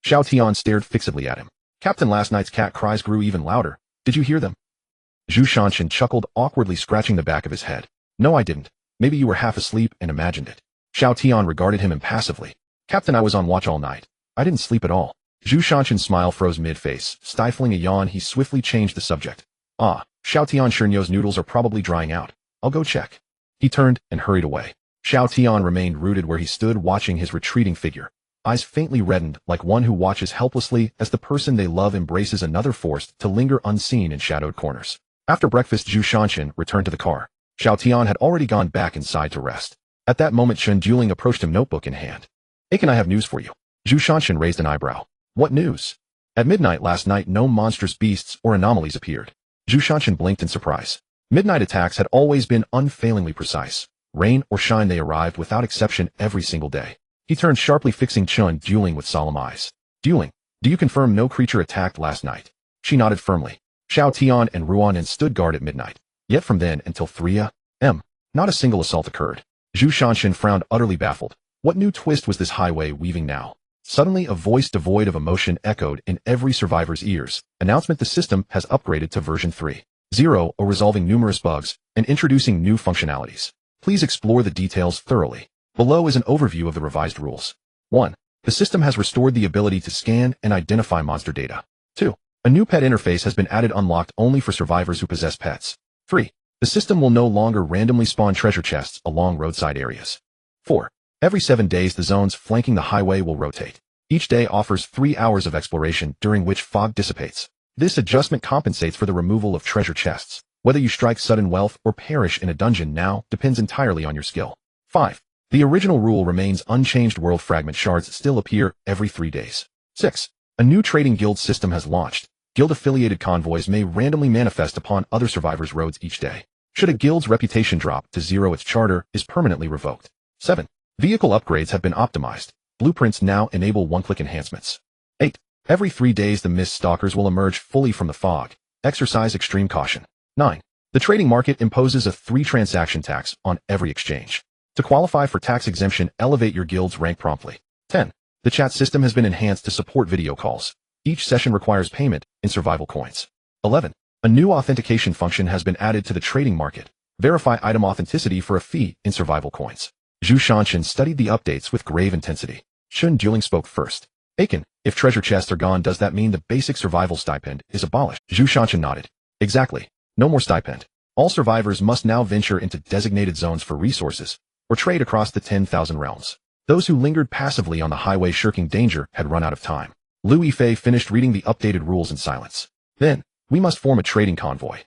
Xiao Tian stared fixedly at him. Captain, last night's cat cries grew even louder. Did you hear them? Zhu Shansheng chuckled, awkwardly scratching the back of his head. No, I didn't. Maybe you were half asleep and imagined it. Xiao Tian regarded him impassively. Captain, I was on watch all night. I didn't sleep at all. Zhu Shansheng's smile froze mid-face. Stifling a yawn, he swiftly changed the subject. Ah, Xiao Tian, Shernyo's noodles are probably drying out. I'll go check. He turned and hurried away. Xiao Tian remained rooted where he stood, watching his retreating figure. Eyes faintly reddened, like one who watches helplessly as the person they love embraces another, forced to linger unseen in shadowed corners. After breakfast, Zhu Shansheng returned to the car. Xiao Tian had already gone back inside to rest. At that moment, Chen Dueling approached him, notebook in hand. Hey, can I have news for you? Zhu Shansheng raised an eyebrow. What news? At midnight last night, no monstrous beasts or anomalies appeared. Zhu Shansheng blinked in surprise. Midnight attacks had always been unfailingly precise. Rain or shine, they arrived without exception every single day. He turned sharply, fixing Chen Dueling with solemn eyes. Dueling, do you confirm no creature attacked last night? She nodded firmly. Xiao Tian and Ruanan stood guard at midnight. Yet from then until 3 a.m., not a single assault occurred. Zhu Shansheng frowned, utterly baffled. What new twist was this highway weaving now? Suddenly, a voice devoid of emotion echoed in every survivor's ears. Announcement: the system has upgraded to version 3.0, or resolving numerous bugs and introducing new functionalities. Please explore the details thoroughly. Below is an overview of the revised rules. 1. The system has restored the ability to scan and identify monster data. 2. A new pet interface has been added, unlocked only for survivors who possess pets. 3. The system will no longer randomly spawn treasure chests along roadside areas. 4. Every 7 days, the zones flanking the highway will rotate. Each day offers 3 hours of exploration, during which fog dissipates. This adjustment compensates for the removal of treasure chests. Whether you strike sudden wealth or perish in a dungeon now depends entirely on your skill. 5. The original rule remains unchanged. World fragment shards still appear every 3 days. 6. A new trading guild system has launched. Guild-affiliated convoys may randomly manifest upon other survivors' roads each day. Should a guild's reputation drop to 0, its charter is permanently revoked. 7. Vehicle upgrades have been optimized. Blueprints now enable one-click enhancements. 8. Every 3 days, the mist stalkers will emerge fully from the fog. Exercise extreme caution. 9. The trading market imposes a 3-transaction tax on every exchange. To qualify for tax exemption, elevate your guild's rank promptly. 10. The chat system has been enhanced to support video calls. Each session requires payment in survival coins. 11. A new authentication function has been added to the trading market. Verify item authenticity for a fee in survival coins. Zhu Shansheng studied the updates with grave intensity. Chen Dueling spoke first. Aiken, if treasure chests are gone, does that mean the basic survival stipend is abolished? Zhu Shansheng nodded. Exactly. No more stipend. All survivors must now venture into designated zones for resources, or trade across the 10,000 realms. Those who lingered passively on the highway shirking danger had run out of time. Lu Yifei finished reading the updated rules in silence. Then, we must form a trading convoy.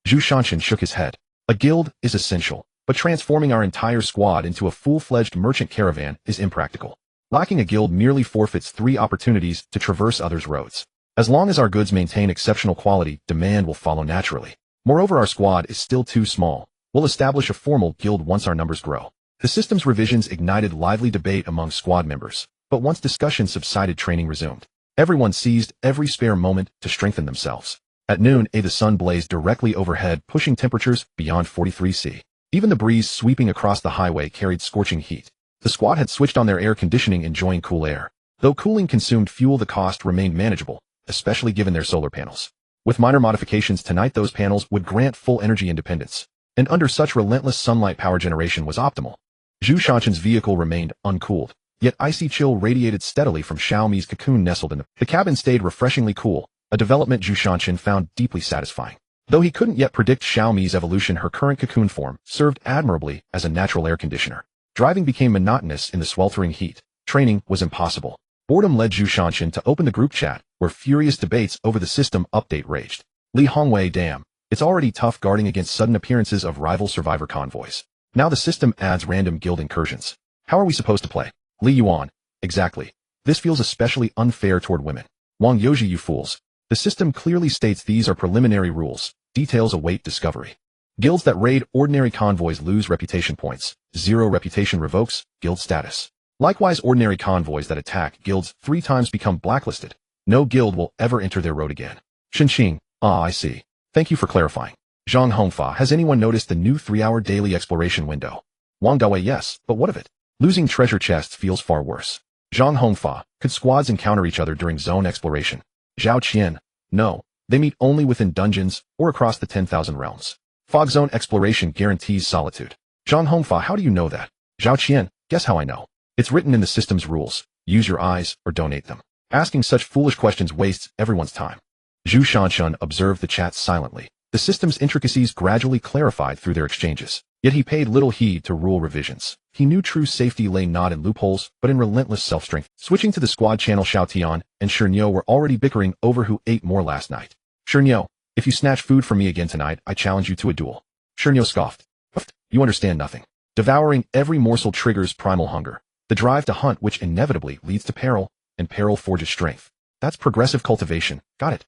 Zhu Shansheng shook his head. A guild is essential, but transforming our entire squad into a full-fledged merchant caravan is impractical. Lacking a guild merely forfeits 3 opportunities to traverse others' roads. As long as our goods maintain exceptional quality, demand will follow naturally. Moreover, our squad is still too small. We'll establish a formal guild once our numbers grow. The system's revisions ignited lively debate among squad members, but once discussion subsided, training resumed. Everyone seized every spare moment to strengthen themselves. At noon, the sun blazed directly overhead, pushing temperatures beyond 43 C. Even the breeze sweeping across the highway carried scorching heat. The squad had switched on their air conditioning, enjoying cool air. Though cooling consumed fuel, the cost remained manageable, especially given their solar panels. With minor modifications tonight, those panels would grant full energy independence, and under such relentless sunlight, power generation was optimal. Zhu Shansheng's vehicle remained uncooled, yet icy chill radiated steadily from Xiaomi's cocoon nestled in the cabin stayed refreshingly cool, a development Zhu Shansheng found deeply satisfying. Though he couldn't yet predict Xiaomi's evolution, her current cocoon form served admirably as a natural air conditioner. Driving became monotonous in the sweltering heat. Training was impossible. Boredom led Zhu Shansheng to open the group chat, where furious debates over the system update raged. Li Hongwei, damn, it's already tough guarding against sudden appearances of rival survivor convoys. Now the system adds random guild incursions. How are we supposed to play? Li Yuan. Exactly. This feels especially unfair toward women. Wang Yoji, you fools. The system clearly states these are preliminary rules. Details await discovery. Guilds that raid ordinary convoys lose reputation points. 0 reputation revokes guild status. Likewise, ordinary convoys that attack guilds 3 times become blacklisted. No guild will ever enter their road again. Xinqing. Ah, I see. Thank you for clarifying. Zhang Hongfa, has anyone noticed the new 3-hour daily exploration window? Wang Dawei, yes, but what of it? Losing treasure chests feels far worse. Zhang Hongfa, could squads encounter each other during zone exploration? Zhao Qian. No, they meet only within dungeons or across the 10,000 realms. Fog zone exploration guarantees solitude. Zhang Hongfa, how do you know that? Zhao Qian, guess how I know. It's written in the system's rules. Use your eyes or donate them. Asking such foolish questions wastes everyone's time. Zhu Shanshun observed the chat silently. The system's intricacies gradually clarified through their exchanges. Yet he paid little heed to rule revisions. He knew true safety lay not in loopholes, but in relentless self-strength. Switching to the squad channel, Xiao Tian and Shernyo were already bickering over who ate more last night. Shernyo, if you snatch food from me again tonight, I challenge you to a duel. Shernyo scoffed. You understand nothing. Devouring every morsel triggers primal hunger. The drive to hunt which inevitably leads to peril, and peril forges strength. That's progressive cultivation. Got it.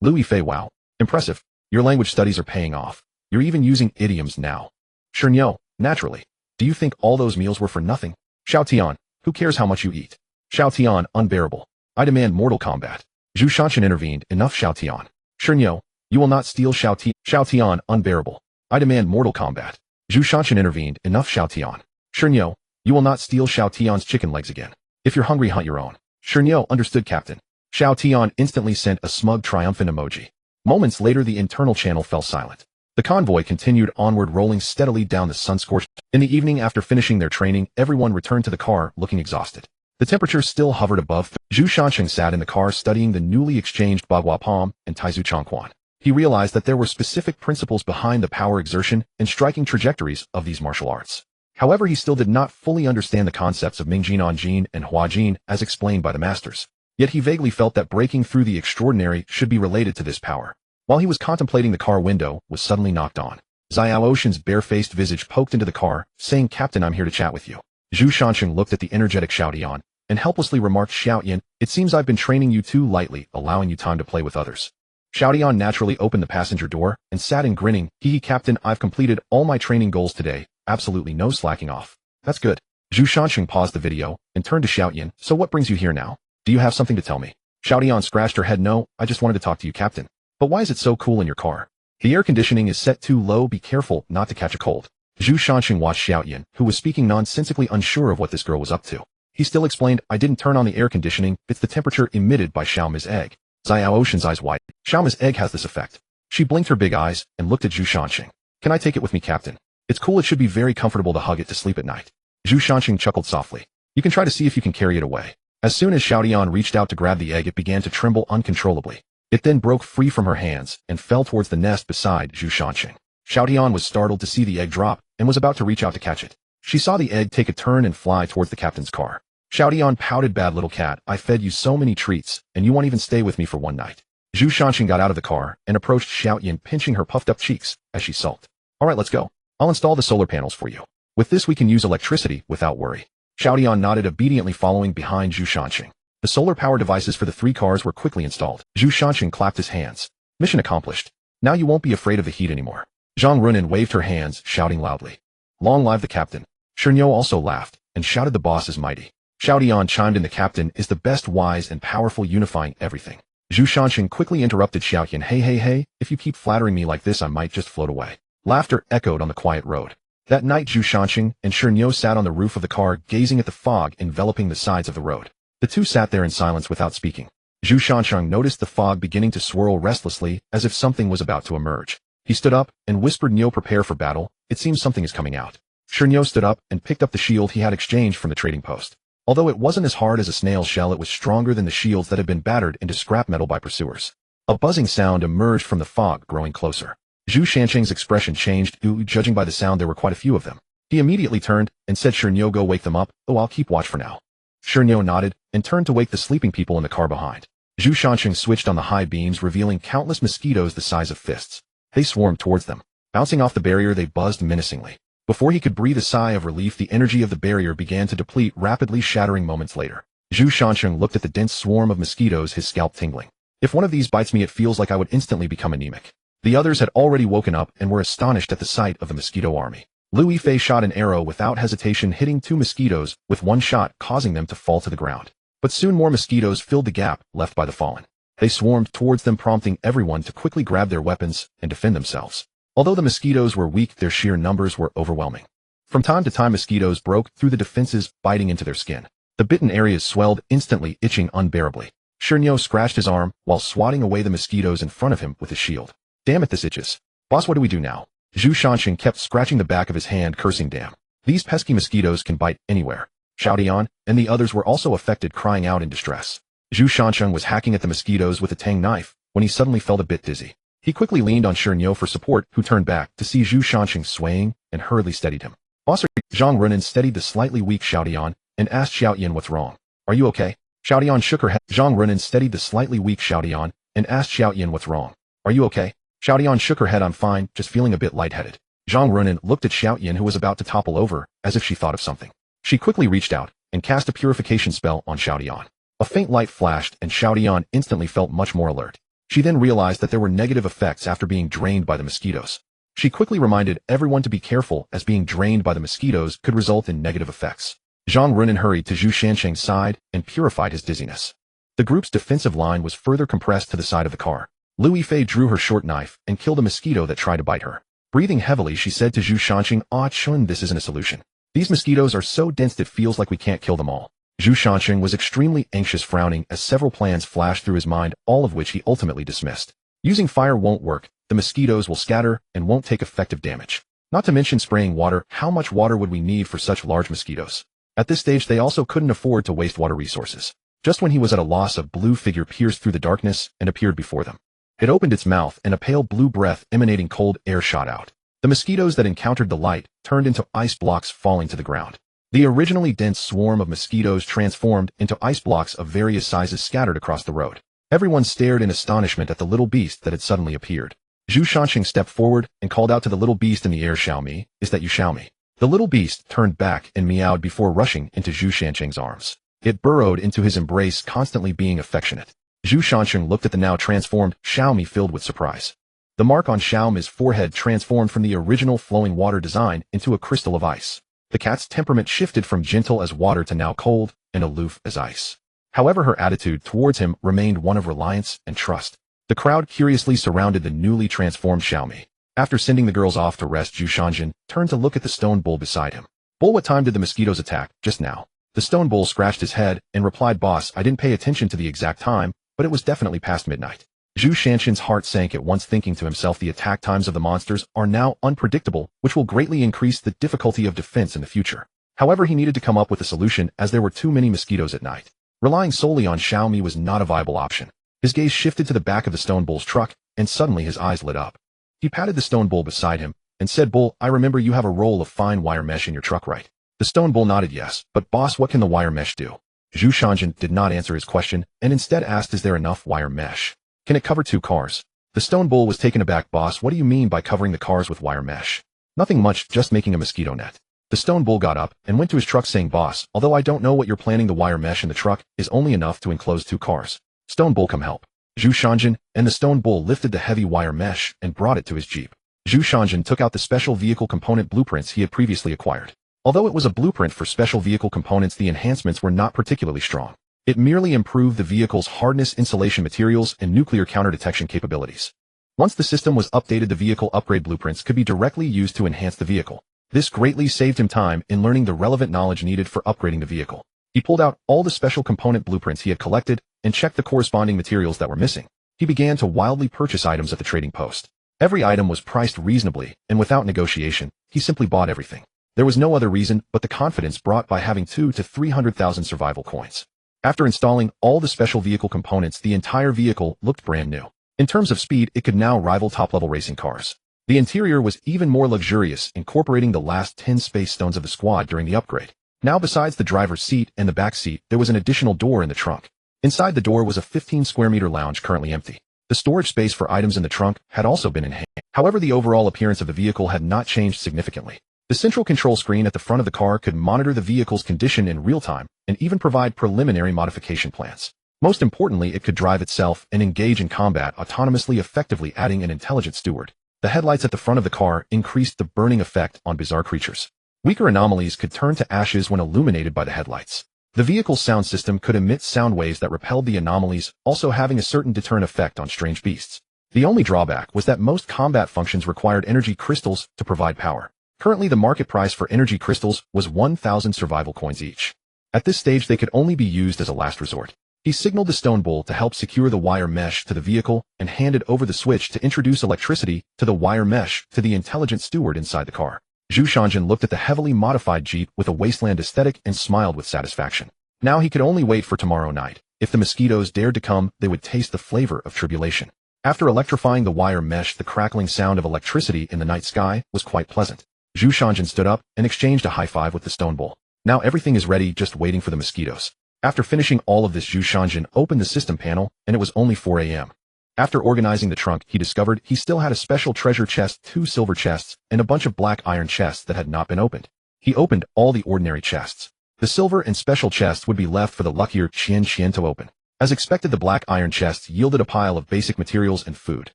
Louis Fei, wow. Impressive. Your language studies are paying off. You're even using idioms now. Shernyo, naturally. Do you think all those meals were for nothing? Xiao Tian, who cares how much you eat? Xiao Tian, unbearable. I demand mortal combat. Zhu Shanshan intervened. Enough, Xiao Tian. Shernyo, you will not steal Xiao Tian, unbearable. I demand mortal combat. Zhu Shanshan intervened. Enough, Xiao Tian. Shernyo, you will not steal Xiao Tian's chicken legs again. If you're hungry, hunt your own. Shernyo, understood, Captain. Xiao Tian instantly sent a smug triumphant emoji. Moments later, the internal channel fell silent. The convoy continued onward, rolling steadily down the sun-scorched. In the evening, after finishing their training, everyone returned to the car, looking exhausted. The temperature still hovered above. Zhu Shansheng sat in the car studying the newly exchanged Bagua Palm and Taizu Chongquan. He realized that there were specific principles behind the power exertion and striking trajectories of these martial arts. However, he still did not fully understand the concepts of Mingjin Onjin and Huajin as explained by the masters. Yet he vaguely felt that breaking through the extraordinary should be related to this power. While he was contemplating, the car window was suddenly knocked on. Xiao Ocean's barefaced visage poked into the car, saying, "Captain, I'm here to chat with you." Zhu Shansheng looked at the energetic Xiao Tian and helplessly remarked, "Xiao Yan, it seems I've been training you too lightly, allowing you time to play with others." Xiao Tian naturally opened the passenger door and sat in, grinning. "Hee, Captain, I've completed all my training goals today. Absolutely no slacking off." "That's good." Zhu Shansheng paused the video and turned to Xiao Yan. "So what brings you here now? Do you have something to tell me?" Xiao Tian scratched her head. "No, I just wanted to talk to you, Captain." "But why is it so cool in your car?" "The air conditioning is set too low. Be careful not to catch a cold." Zhu Shansheng watched Xiao Yan, who was speaking nonsensically, unsure of what this girl was up to. He still explained, "I didn't turn on the air conditioning. It's the temperature emitted by Xiaomi's egg." Xiao Ocean's eyes widened. "Xiaomi's egg has this effect." She blinked her big eyes and looked at Zhu Shansheng. "Can I take it with me, Captain? It's cool. It should be very comfortable to hug it to sleep at night." Zhu Shansheng chuckled softly. "You can try to see if you can carry it away." As soon as Xiao Tian reached out to grab the egg, it began to tremble uncontrollably. It then broke free from her hands and fell towards the nest beside Zhu Shansheng. Xiao Tian was startled to see the egg drop and was about to reach out to catch it. She saw the egg take a turn and fly towards the captain's car. Xiao Tian pouted, "Bad little cat, I fed you so many treats, and you won't even stay with me for one night." Zhu Shansheng got out of the car and approached Xiao Yan, pinching her puffed up cheeks as she sulked. "All right, let's go. I'll install the solar panels for you. With this we can use electricity without worry." Xiao Tian nodded, obediently following behind Zhu Shansheng. The solar power devices for the 3 cars were quickly installed. Zhu Shansheng clapped his hands. "Mission accomplished. Now you won't be afraid of the heat anymore." Zhang Runan waved her hands, shouting loudly, "Long live the captain." Shernyo also laughed and shouted, "The boss is mighty." Xiao Tian chimed in, "The captain is the best, wise and powerful, unifying everything." Zhu Shansheng quickly interrupted Xiao Yan, Hey, if you keep flattering me like this, I might just float away." Laughter echoed on the quiet road. That night, Zhu Shansheng and Shernyo sat on the roof of the car, gazing at the fog enveloping the sides of the road. The two sat there in silence without speaking. Zhu Shansheng noticed the fog beginning to swirl restlessly, as if something was about to emerge. He stood up and whispered, "Nyo, prepare for battle. It seems something is coming out." Shernyo stood up and picked up the shield he had exchanged from the trading post. Although it wasn't as hard as a snail's shell, it was stronger than the shields that had been battered into scrap metal by pursuers. A buzzing sound emerged from the fog, growing closer. Zhu Shansheng's expression changed. Judging by the sound, there were quite a few of them. He immediately turned and said, "Shernyo, go wake them up. Oh, I'll keep watch for now." Shernyo nodded and turned to wake the sleeping people in the car behind. Zhu Shansheng switched on the high beams, revealing countless mosquitoes the size of fists. They swarmed towards them. Bouncing off the barrier, they buzzed menacingly. Before he could breathe a sigh of relief, the energy of the barrier began to deplete, rapidly shattering moments later. Zhu Shansheng looked at the dense swarm of mosquitoes, his scalp tingling. If one of these bites me, it feels like I would instantly become anemic. The others had already woken up and were astonished at the sight of the mosquito army. Lu Yifei shot an arrow without hesitation, hitting 2 mosquitoes with one shot, causing them to fall to the ground. But soon more mosquitoes filled the gap left by the fallen. They swarmed towards them, prompting everyone to quickly grab their weapons and defend themselves. Although the mosquitoes were weak, their sheer numbers were overwhelming. From time to time, mosquitoes broke through the defenses, biting into their skin. The bitten areas swelled, instantly itching unbearably. Shernyo scratched his arm while swatting away the mosquitoes in front of him with his shield. Damn it, this itches. Boss, what do we do now? Zhu Shansheng kept scratching the back of his hand, cursing, damn. These pesky mosquitoes can bite anywhere. Xiao Dian and the others were also affected, crying out in distress. Zhu Shansheng was hacking at the mosquitoes with a tang knife when he suddenly felt a bit dizzy. He quickly leaned on Shernyo for support, who turned back to see Zhu Shansheng swaying and hurriedly steadied him. Boss, Zhang Runan steadied the slightly weak Xiao Dian and asked Xiao Yan, what's wrong? Are you okay? Xiao Dian shook her head. Zhang Runan steadied the slightly weak Xiao Dian and asked Xiao Yan, what's wrong? Are you okay? Xiao Dian shook her head. I'm fine, just feeling a bit lightheaded. Zhang Runan looked at Xiao Yan, who was about to topple over, as if she thought of something. She quickly reached out and cast a purification spell on Xiao Dian. A faint light flashed and Xiao Dian instantly felt much more alert. She then realized that there were negative effects after being drained by the mosquitoes. She quickly reminded everyone to be careful, as being drained by the mosquitoes could result in negative effects. Zhang Runan hurried to Zhu Shansheng's side and purified his dizziness. The group's defensive line was further compressed to the side of the car. Lu Yifei drew her short knife and killed a mosquito that tried to bite her. Breathing heavily, she said to Zhu Shansheng, "Ah, Chun, this isn't a solution. These mosquitoes are so dense it feels like we can't kill them all." Zhu Shansheng was extremely anxious, frowning as several plans flashed through his mind, all of which he ultimately dismissed. Using fire won't work, the mosquitoes will scatter and won't take effective damage. Not to mention spraying water. How much water would we need for such large mosquitoes? At this stage, they also couldn't afford to waste water resources. Just when he was at a loss, a blue figure pierced through the darkness and appeared before them. It opened its mouth and a pale blue breath emanating cold air shot out. The mosquitoes that encountered the light turned into ice blocks, falling to the ground. The originally dense swarm of mosquitoes transformed into ice blocks of various sizes scattered across the road. Everyone stared in astonishment at the little beast that had suddenly appeared. Zhu Shansheng stepped forward and called out to the little beast in the air, "Xiaomi, is that you, Xiaomi?" The little beast turned back and meowed before rushing into Zhu Shansheng's arms. It burrowed into his embrace, constantly being affectionate. Zhu Shansheng looked at the now transformed Xiaomi, filled with surprise. The mark on Xiaomi's forehead transformed from the original flowing water design into a crystal of ice. The cat's temperament shifted from gentle as water to now cold and aloof as ice. However, her attitude towards him remained one of reliance and trust. The crowd curiously surrounded the newly transformed Xiaomi. After sending the girls off to rest, Zhu Shansheng turned to look at the stone bull beside him. "Bull, what time did the mosquitoes attack? Just now." The stone bull scratched his head and replied, "Boss, I didn't pay attention to the exact time, but it was definitely past midnight." Zhu Shansheng's heart sank at once, thinking to himself, the attack times of the monsters are now unpredictable, which will greatly increase the difficulty of defense in the future. However, he needed to come up with a solution, as there were too many mosquitoes at night. Relying solely on Xiaomi was not a viable option. His gaze shifted to the back of the stone bull's truck, and suddenly his eyes lit up. He patted the stone bull beside him and said, "Bull, I remember you have a roll of fine wire mesh in your truck, right?" The stone bull nodded yes, but boss, what can the wire mesh do? Zhu Shansheng did not answer his question and instead asked, "Is there enough wire mesh? Can it cover 2 cars?" The stone bull was taken aback. "Boss, what do you mean by covering the cars with wire mesh?" "Nothing much, just making a mosquito net." The stone bull got up and went to his truck, saying, "Boss, although I don't know what you're planning, the wire mesh in the truck is only enough to enclose 2 cars. Stone bull, come help." Zhu Shansheng and the stone bull lifted the heavy wire mesh and brought it to his jeep. Zhu Shansheng took out the special vehicle component blueprints he had previously acquired. Although it was a blueprint for special vehicle components, the enhancements were not particularly strong. It merely improved the vehicle's hardness, insulation materials, and nuclear counter-detection capabilities. Once the system was updated, the vehicle upgrade blueprints could be directly used to enhance the vehicle. This greatly saved him time in learning the relevant knowledge needed for upgrading the vehicle. He pulled out all the special component blueprints he had collected and checked the corresponding materials that were missing. He began to wildly purchase items at the trading post. Every item was priced reasonably, and without negotiation, he simply bought everything. There was no other reason but the confidence brought by having 200 to 300,000 survival coins. After installing all the special vehicle components, the entire vehicle looked brand new. In terms of speed, it could now rival top-level racing cars. The interior was even more luxurious, incorporating the last 10 space stones of the squad during the upgrade. Now, besides the driver's seat and the back seat, there was an additional door in the trunk. Inside the door was a 15-square-meter lounge currently empty. The storage space for items in the trunk had also been enhanced. However, the overall appearance of the vehicle had not changed significantly. The central control screen at the front of the car could monitor the vehicle's condition in real time and even provide preliminary modification plans. Most importantly, it could drive itself and engage in combat autonomously, effectively adding an intelligent steward. The headlights at the front of the car increased the burning effect on bizarre creatures. Weaker anomalies could turn to ashes when illuminated by the headlights. The vehicle's sound system could emit sound waves that repelled the anomalies, also having a certain deterrent effect on strange beasts. The only drawback was that most combat functions required energy crystals to provide power. Currently, the market price for energy crystals was 1,000 survival coins each. At this stage, they could only be used as a last resort. He signaled the stone bull to help secure the wire mesh to the vehicle and handed over the switch to introduce electricity to the wire mesh to the intelligent steward inside the car. Zhu Shanjin looked at the heavily modified Jeep with a Wasteland aesthetic and smiled with satisfaction. Now he could only wait for tomorrow night. If the mosquitoes dared to come, they would taste the flavor of tribulation. After electrifying the wire mesh, the crackling sound of electricity in the night sky was quite pleasant. Zhu Shanjin stood up and exchanged a high five with the stone bull. Now everything is ready, just waiting for the mosquitoes. After finishing all of this, Zhu Shanjin opened the system panel, and it was only 4 a.m. After organizing the trunk, he discovered he still had a special treasure chest, 2 silver chests, and a bunch of black iron chests that had not been opened. He opened all the ordinary chests. The silver and special chests would be left for the luckier Qian to open. As expected, the black iron chests yielded a pile of basic materials and food.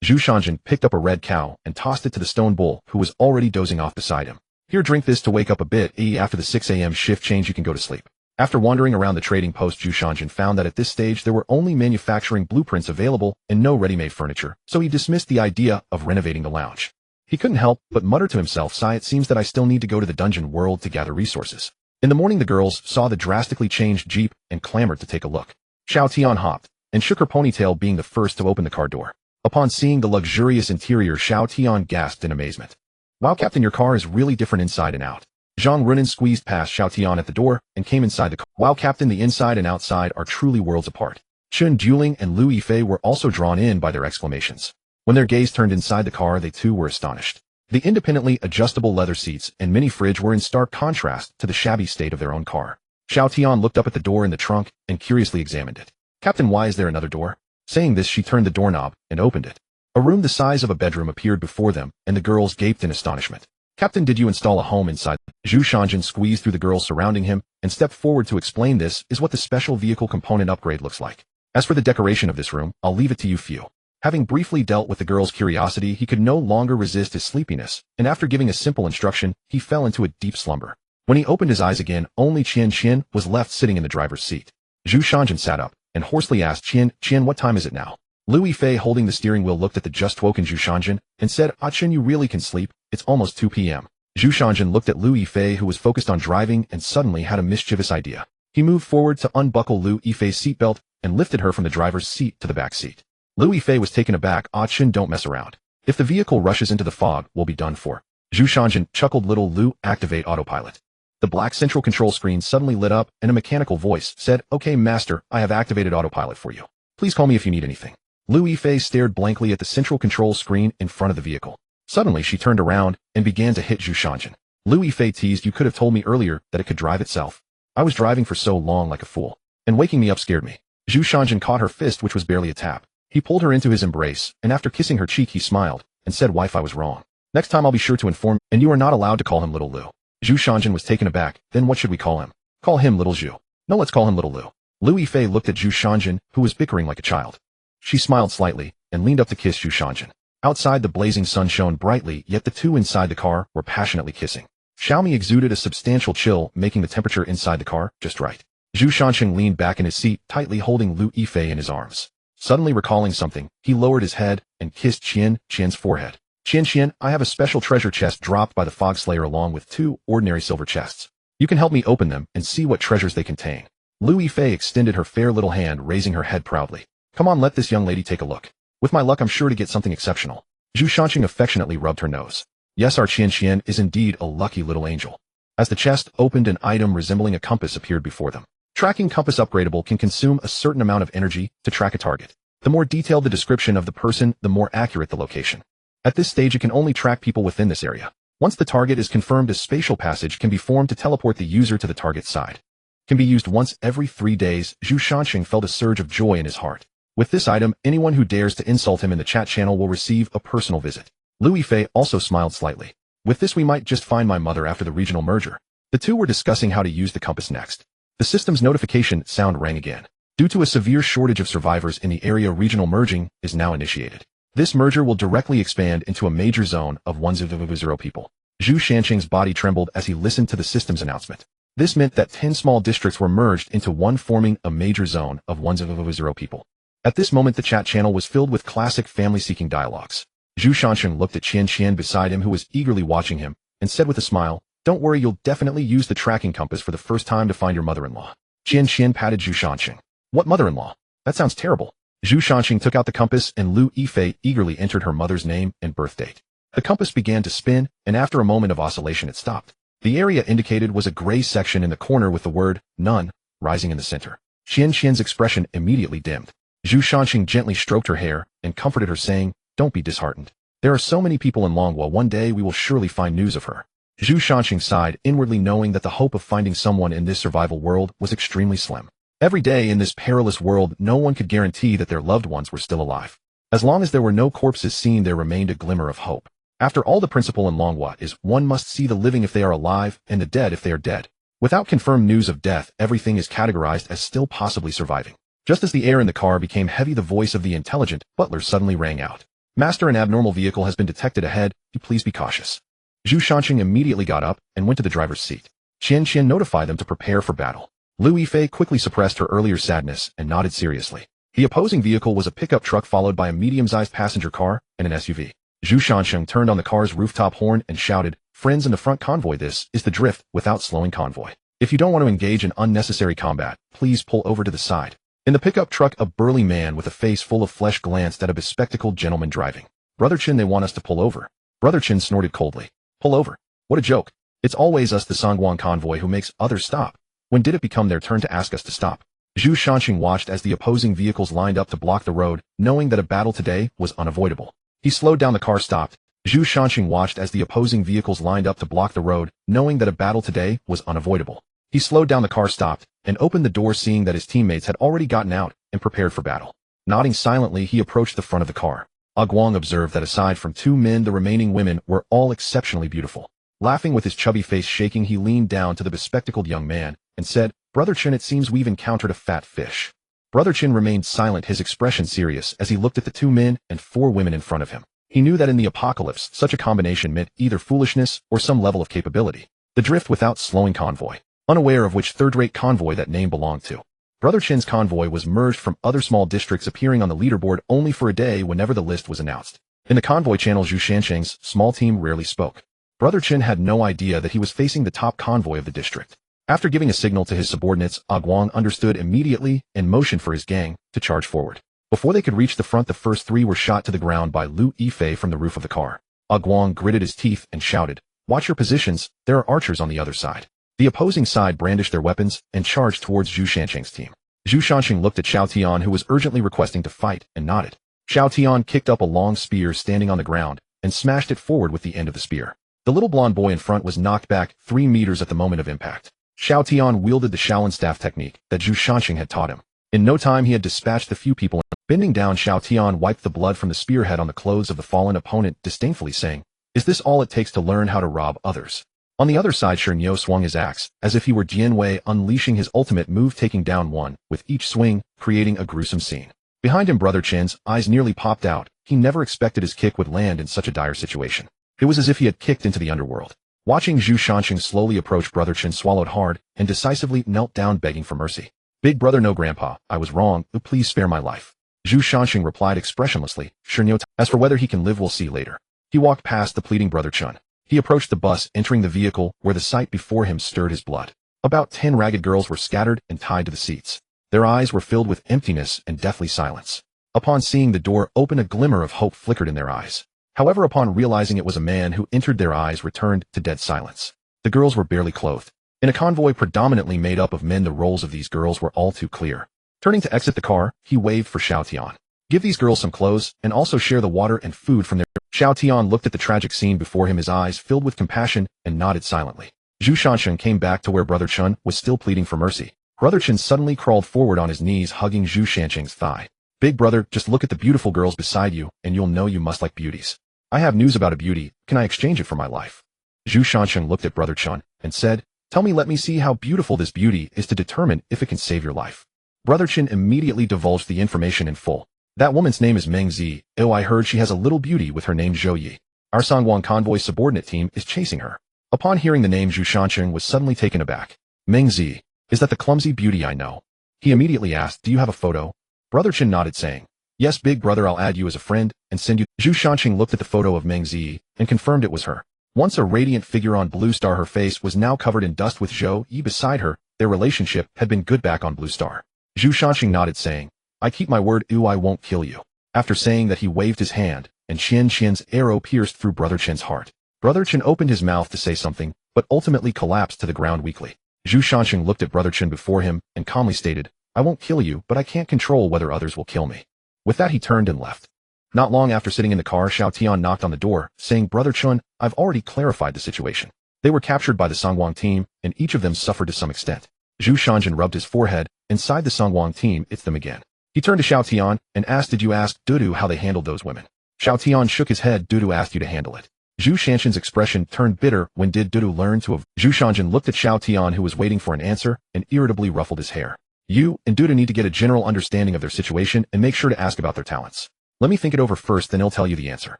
Zhu Shanjin picked up a red cow and tossed it to the stone bull, who was already dozing off beside him. Here, drink this to wake up a bit. After the 6 a.m. shift change, you can go to sleep. After wandering around the trading post, Zhu Shanjin found that at this stage there were only manufacturing blueprints available and no ready-made furniture, so he dismissed the idea of renovating the lounge. He couldn't help but mutter to himself, "Sigh, it seems that I still need to go to the dungeon world to gather resources." In the morning, the girls saw the drastically changed Jeep and clamored to take a look. Xiao Tian hopped and shook her ponytail, being the first to open the car door. Upon seeing the luxurious interior, Xiao Tian gasped in amazement. "Wow, Captain, your car is really different inside and out." Zhang Runin squeezed past Xiao Tian at the door and came inside the car. "Wow, Captain, the inside and outside are truly worlds apart." Chun Dueling and Lu Yifei were also drawn in by their exclamations. When their gaze turned inside the car, they too were astonished. The independently adjustable leather seats and mini fridge were in stark contrast to the shabby state of their own car. Xiao Tian looked up at the door in the trunk and curiously examined it. "Captain, why is there another door?" Saying this, she turned the doorknob and opened it. A room the size of a bedroom appeared before them, and the girls gaped in astonishment. "Captain, did you install a home inside?" Zhu Shanjin squeezed through the girls surrounding him and stepped forward to explain, "This is what the special vehicle component upgrade looks like. As for the decoration of this room, I'll leave it to you few." Having briefly dealt with the girl's curiosity, he could no longer resist his sleepiness, and after giving a simple instruction, he fell into a deep slumber. When he opened his eyes again, only Qian was left sitting in the driver's seat. Zhu Shanjin sat up and hoarsely asked, Qian, what time is it now?" Lu Yifei, holding the steering wheel, looked at the just woken Zhu Shanjin and said, "Qian, you really can sleep. It's almost 2 p.m. Zhu Shanjin looked at Lu Yifei, who was focused on driving, and suddenly had a mischievous idea. He moved forward to unbuckle Lu Yifei's seatbelt and lifted her from the driver's seat to the back seat. Lu Yifei was taken aback. "Qian, don't mess around. If the vehicle rushes into the fog, we'll be done for." Zhu Shanjin chuckled. "Little Lu, activate autopilot." The black central control screen suddenly lit up, and a mechanical voice said, "Okay, master, I have activated autopilot for you. Please call me if you need anything." Lu Yifei stared blankly at the central control screen in front of the vehicle. Suddenly, she turned around and began to hit Zhu Shanjin. Lu Yifei teased, "You could have told me earlier that it could drive itself. I was driving for so long like a fool, and waking me up scared me." Zhu Shanjin caught her fist, which was barely a tap. He pulled her into his embrace, and after kissing her cheek, he smiled and said, "Wife, I was wrong. Next time I'll be sure to inform, and you are not allowed to call him Little Lu." Zhu Shanjin was taken aback. "Then what should we call him?" "Call him Little Zhu." "No, let's call him Little Lu." Lu Yifei looked at Zhu Shanjin, who was bickering like a child. She smiled slightly and leaned up to kiss Zhu Shanjin. Outside, the blazing sun shone brightly, yet the two inside the car were passionately kissing. Xiaomi exuded a substantial chill, making the temperature inside the car just right. Zhu Shanjin leaned back in his seat, tightly holding Lu Yifei in his arms. Suddenly recalling something, he lowered his head and kissed Qian's forehead. Qian, I have a special treasure chest dropped by the Fog Slayer along with 2 ordinary silver chests. You can help me open them and see what treasures they contain." Lu Yifei extended her fair little hand, raising her head proudly. "Come on, let this young lady take a look. With my luck, I'm sure to get something exceptional." Zhu Shanjin affectionately rubbed her nose. Yes, our Qian is indeed a lucky little angel. As the chest opened, an item resembling a compass appeared before them. Tracking compass upgradable can consume a certain amount of energy to track a target. The more detailed the description of the person, the more accurate the location. At this stage, it can only track people within this area. Once the target is confirmed, a spatial passage can be formed to teleport the user to the target side. Can be used once every 3 days. Zhu Shanjin felt a surge of joy in his heart. With this item, anyone who dares to insult him in the chat channel will receive a personal visit. Lu Yifei also smiled slightly. With this we might just find my mother after the regional merger. The two were discussing how to use the compass next. The system's notification sound rang again. Due to a severe shortage of survivors in the area, regional merging is now initiated. This merger will directly expand into a major zone of 1-0 people. Zhu Shanqing's body trembled as he listened to the system's announcement. This meant that 10 small districts were merged into one, forming a major zone of 1-0 people. At this moment the chat channel was filled with classic family-seeking dialogues. Zhu Shanqing looked at Qian Qian beside him, who was eagerly watching him, and said with a smile, "Don't worry, you'll definitely use the tracking compass for the first time to find your mother-in-law." Qian Qian patted Zhu Shanqing. "What mother-in-law? That sounds terrible." Zhu Shanqing took out the compass and Lu Yifei eagerly entered her mother's name and birth date. The compass began to spin, and after a moment of oscillation it stopped. The area indicated was a gray section in the corner with the word, "None," rising in the center. Qian Qian's expression immediately dimmed. Zhu Shanqing gently stroked her hair and comforted her, saying, "Don't be disheartened. There are so many people in Longhua, one day we will surely find news of her." Zhu Shanqing sighed, inwardly knowing that the hope of finding someone in this survival world was extremely slim. Every day in this perilous world, no one could guarantee that their loved ones were still alive. As long as there were no corpses seen, there remained a glimmer of hope. After all, the principle in Longhua is one must see the living if they are alive and the dead if they are dead. Without confirmed news of death, everything is categorized as still possibly surviving. Just as the air in the car became heavy, the voice of the intelligent butler suddenly rang out. "Master, an abnormal vehicle has been detected ahead. Please be cautious." Zhu Shanqing immediately got up and went to the driver's seat. Qian Qian notified them to prepare for battle. Lu Yifei quickly suppressed her earlier sadness and nodded seriously. The opposing vehicle was a pickup truck followed by a medium-sized passenger car and an SUV. Zhu Shanqing turned on the car's rooftop horn and shouted, "Friends in the front convoy, this is the drift without slowing convoy. If you don't want to engage in unnecessary combat, please pull over to the side." In the pickup truck, a burly man with a face full of flesh glanced at a bespectacled gentleman driving. "Brother Qin, they want us to pull over." Brother Qin snorted coldly. "Pull over? What a joke. It's always us, the Songguan convoy, who makes others stop. When did it become their turn to ask us to stop?" Zhu Shanqing watched as the opposing vehicles lined up to block the road, knowing that a battle today was unavoidable. He slowed down, the car stopped. Zhu Shanqing watched as the opposing vehicles lined up to block the road, knowing that a battle today was unavoidable. He slowed down, the car stopped, and opened the door, seeing that his teammates had already gotten out and prepared for battle. Nodding silently, he approached the front of the car. Guang observed that aside from two men, the remaining women were all exceptionally beautiful. Laughing with his chubby face shaking, he leaned down to the bespectacled young man and said, "Brother Qin, it seems we've encountered a fat fish." Brother Qin remained silent, his expression serious as he looked at the two men and four women in front of him. He knew that in the apocalypse, such a combination meant either foolishness or some level of capability. The drift without slowing convoy. Unaware of which third-rate convoy that name belonged to. Brother Qin's convoy was merged from other small districts, appearing on the leaderboard only for a day whenever the list was announced. In the convoy channel, Zhu Shanqing's small team rarely spoke. Brother Qin had no idea that he was facing the top convoy of the district. After giving a signal to his subordinates, Guang understood immediately and motioned for his gang to charge forward. Before they could reach the front, the first three were shot to the ground by Lu Yifei from the roof of the car. Guang gritted his teeth and shouted, "Watch your positions, there are archers on the other side." The opposing side brandished their weapons and charged towards Zhu Shanqing's team. Zhu Shanqing looked at Xiao Tian, who was urgently requesting to fight, and nodded. Xiao Tian kicked up a long spear standing on the ground and smashed it forward with the end of the spear. The little blonde boy in front was knocked back 3 meters at the moment of impact. Xiao Tian wielded the Shaolin staff technique that Zhu Shanqing had taught him. In no time he had dispatched the few people. Bending down, Xiao Tian wiped the blood from the spearhead on the clothes of the fallen opponent, disdainfully saying, "Is this all it takes to learn how to rob others?" On the other side, Shernyo swung his axe, as if he were Jian Wei, unleashing his ultimate move, taking down one with each swing, creating a gruesome scene. Behind him, Brother Qin's eyes nearly popped out. He never expected his kick would land in such a dire situation. It was as if he had kicked into the underworld. Watching Zhu Shanqing slowly approach, Brother Qin swallowed hard and decisively knelt down, begging for mercy. "Big brother, no grandpa, I was wrong, please spare my life." Zhu Shanqing replied expressionlessly, "Shernyo, as for whether he can live, we'll see later." He walked past the pleading Brother Chun. He approached the bus, entering the vehicle, where the sight before him stirred his blood. About 10 ragged girls were scattered and tied to the seats. Their eyes were filled with emptiness and deathly silence. Upon seeing the door open, a glimmer of hope flickered in their eyes. However, upon realizing it was a man who entered, their eyes returned to dead silence. The girls were barely clothed. In a convoy predominantly made up of men, the roles of these girls were all too clear. Turning to exit the car, he waved for Xiao Tian. "Give these girls some clothes, and also share the water and food from their..." Xiao Tian looked at the tragic scene before him, his eyes filled with compassion, and nodded silently. Zhu Shanqing came back to where Brother Chun was still pleading for mercy. Brother Chun suddenly crawled forward on his knees, hugging Zhu Shanqing's thigh. "Big brother, just look at the beautiful girls beside you, and you'll know you must like beauties. I have news about a beauty. Can I exchange it for my life?" Zhu Shansheng looked at Brother Chun and said, "Tell me, let me see how beautiful this beauty is to determine if it can save your life." Brother Chen immediately divulged the information in full. "That woman's name is Meng Zi. Oh, I heard she has a little beauty with her name Zhou Yi. Our Sangwang convoy subordinate team is chasing her." Upon hearing the name, Zhu Shansheng was suddenly taken aback. "Meng Zi, is that the clumsy beauty I know?" He immediately asked, "Do you have a photo?" Brother Chen nodded, saying, "Yes, big brother, I'll add you as a friend and send you." Zhu Shansheng looked at the photo of Meng Zi and confirmed it was her. Once a radiant figure on Blue Star, her face was now covered in dust with Zhou Yi beside her. Their relationship had been good back on Blue Star. Zhu Shansheng nodded, saying, "I keep my word, I won't kill you." After saying that, he waved his hand, and Qian Qian's arrow pierced through Brother Chen's heart. Brother Chen opened his mouth to say something, but ultimately collapsed to the ground weakly. Zhu Shansheng looked at Brother Chen before him and calmly stated, "I won't kill you, but I can't control whether others will kill me." With that, he turned and left. Not long after sitting in the car, Xiao Tian knocked on the door, saying, "Brother Chun, I've already clarified the situation. They were captured by the Sangwang team, and each of them suffered to some extent." Zhu Shanjin rubbed his forehead. "Inside the Sangwang team, it's them again." He turned to Xiao Tian and asked, "Did you ask Dudu how they handled those women?" Xiao Tian shook his head. "Dudu asked you to handle it." Zhu Shanjin's expression turned bitter. "When did Dudu learn to have—" Zhu Shanjin looked at Xiao Tian, who was waiting for an answer, and irritably ruffled his hair. "You and Dudu need to get a general understanding of their situation and make sure to ask about their talents. Let me think it over first, then I'll tell you the answer."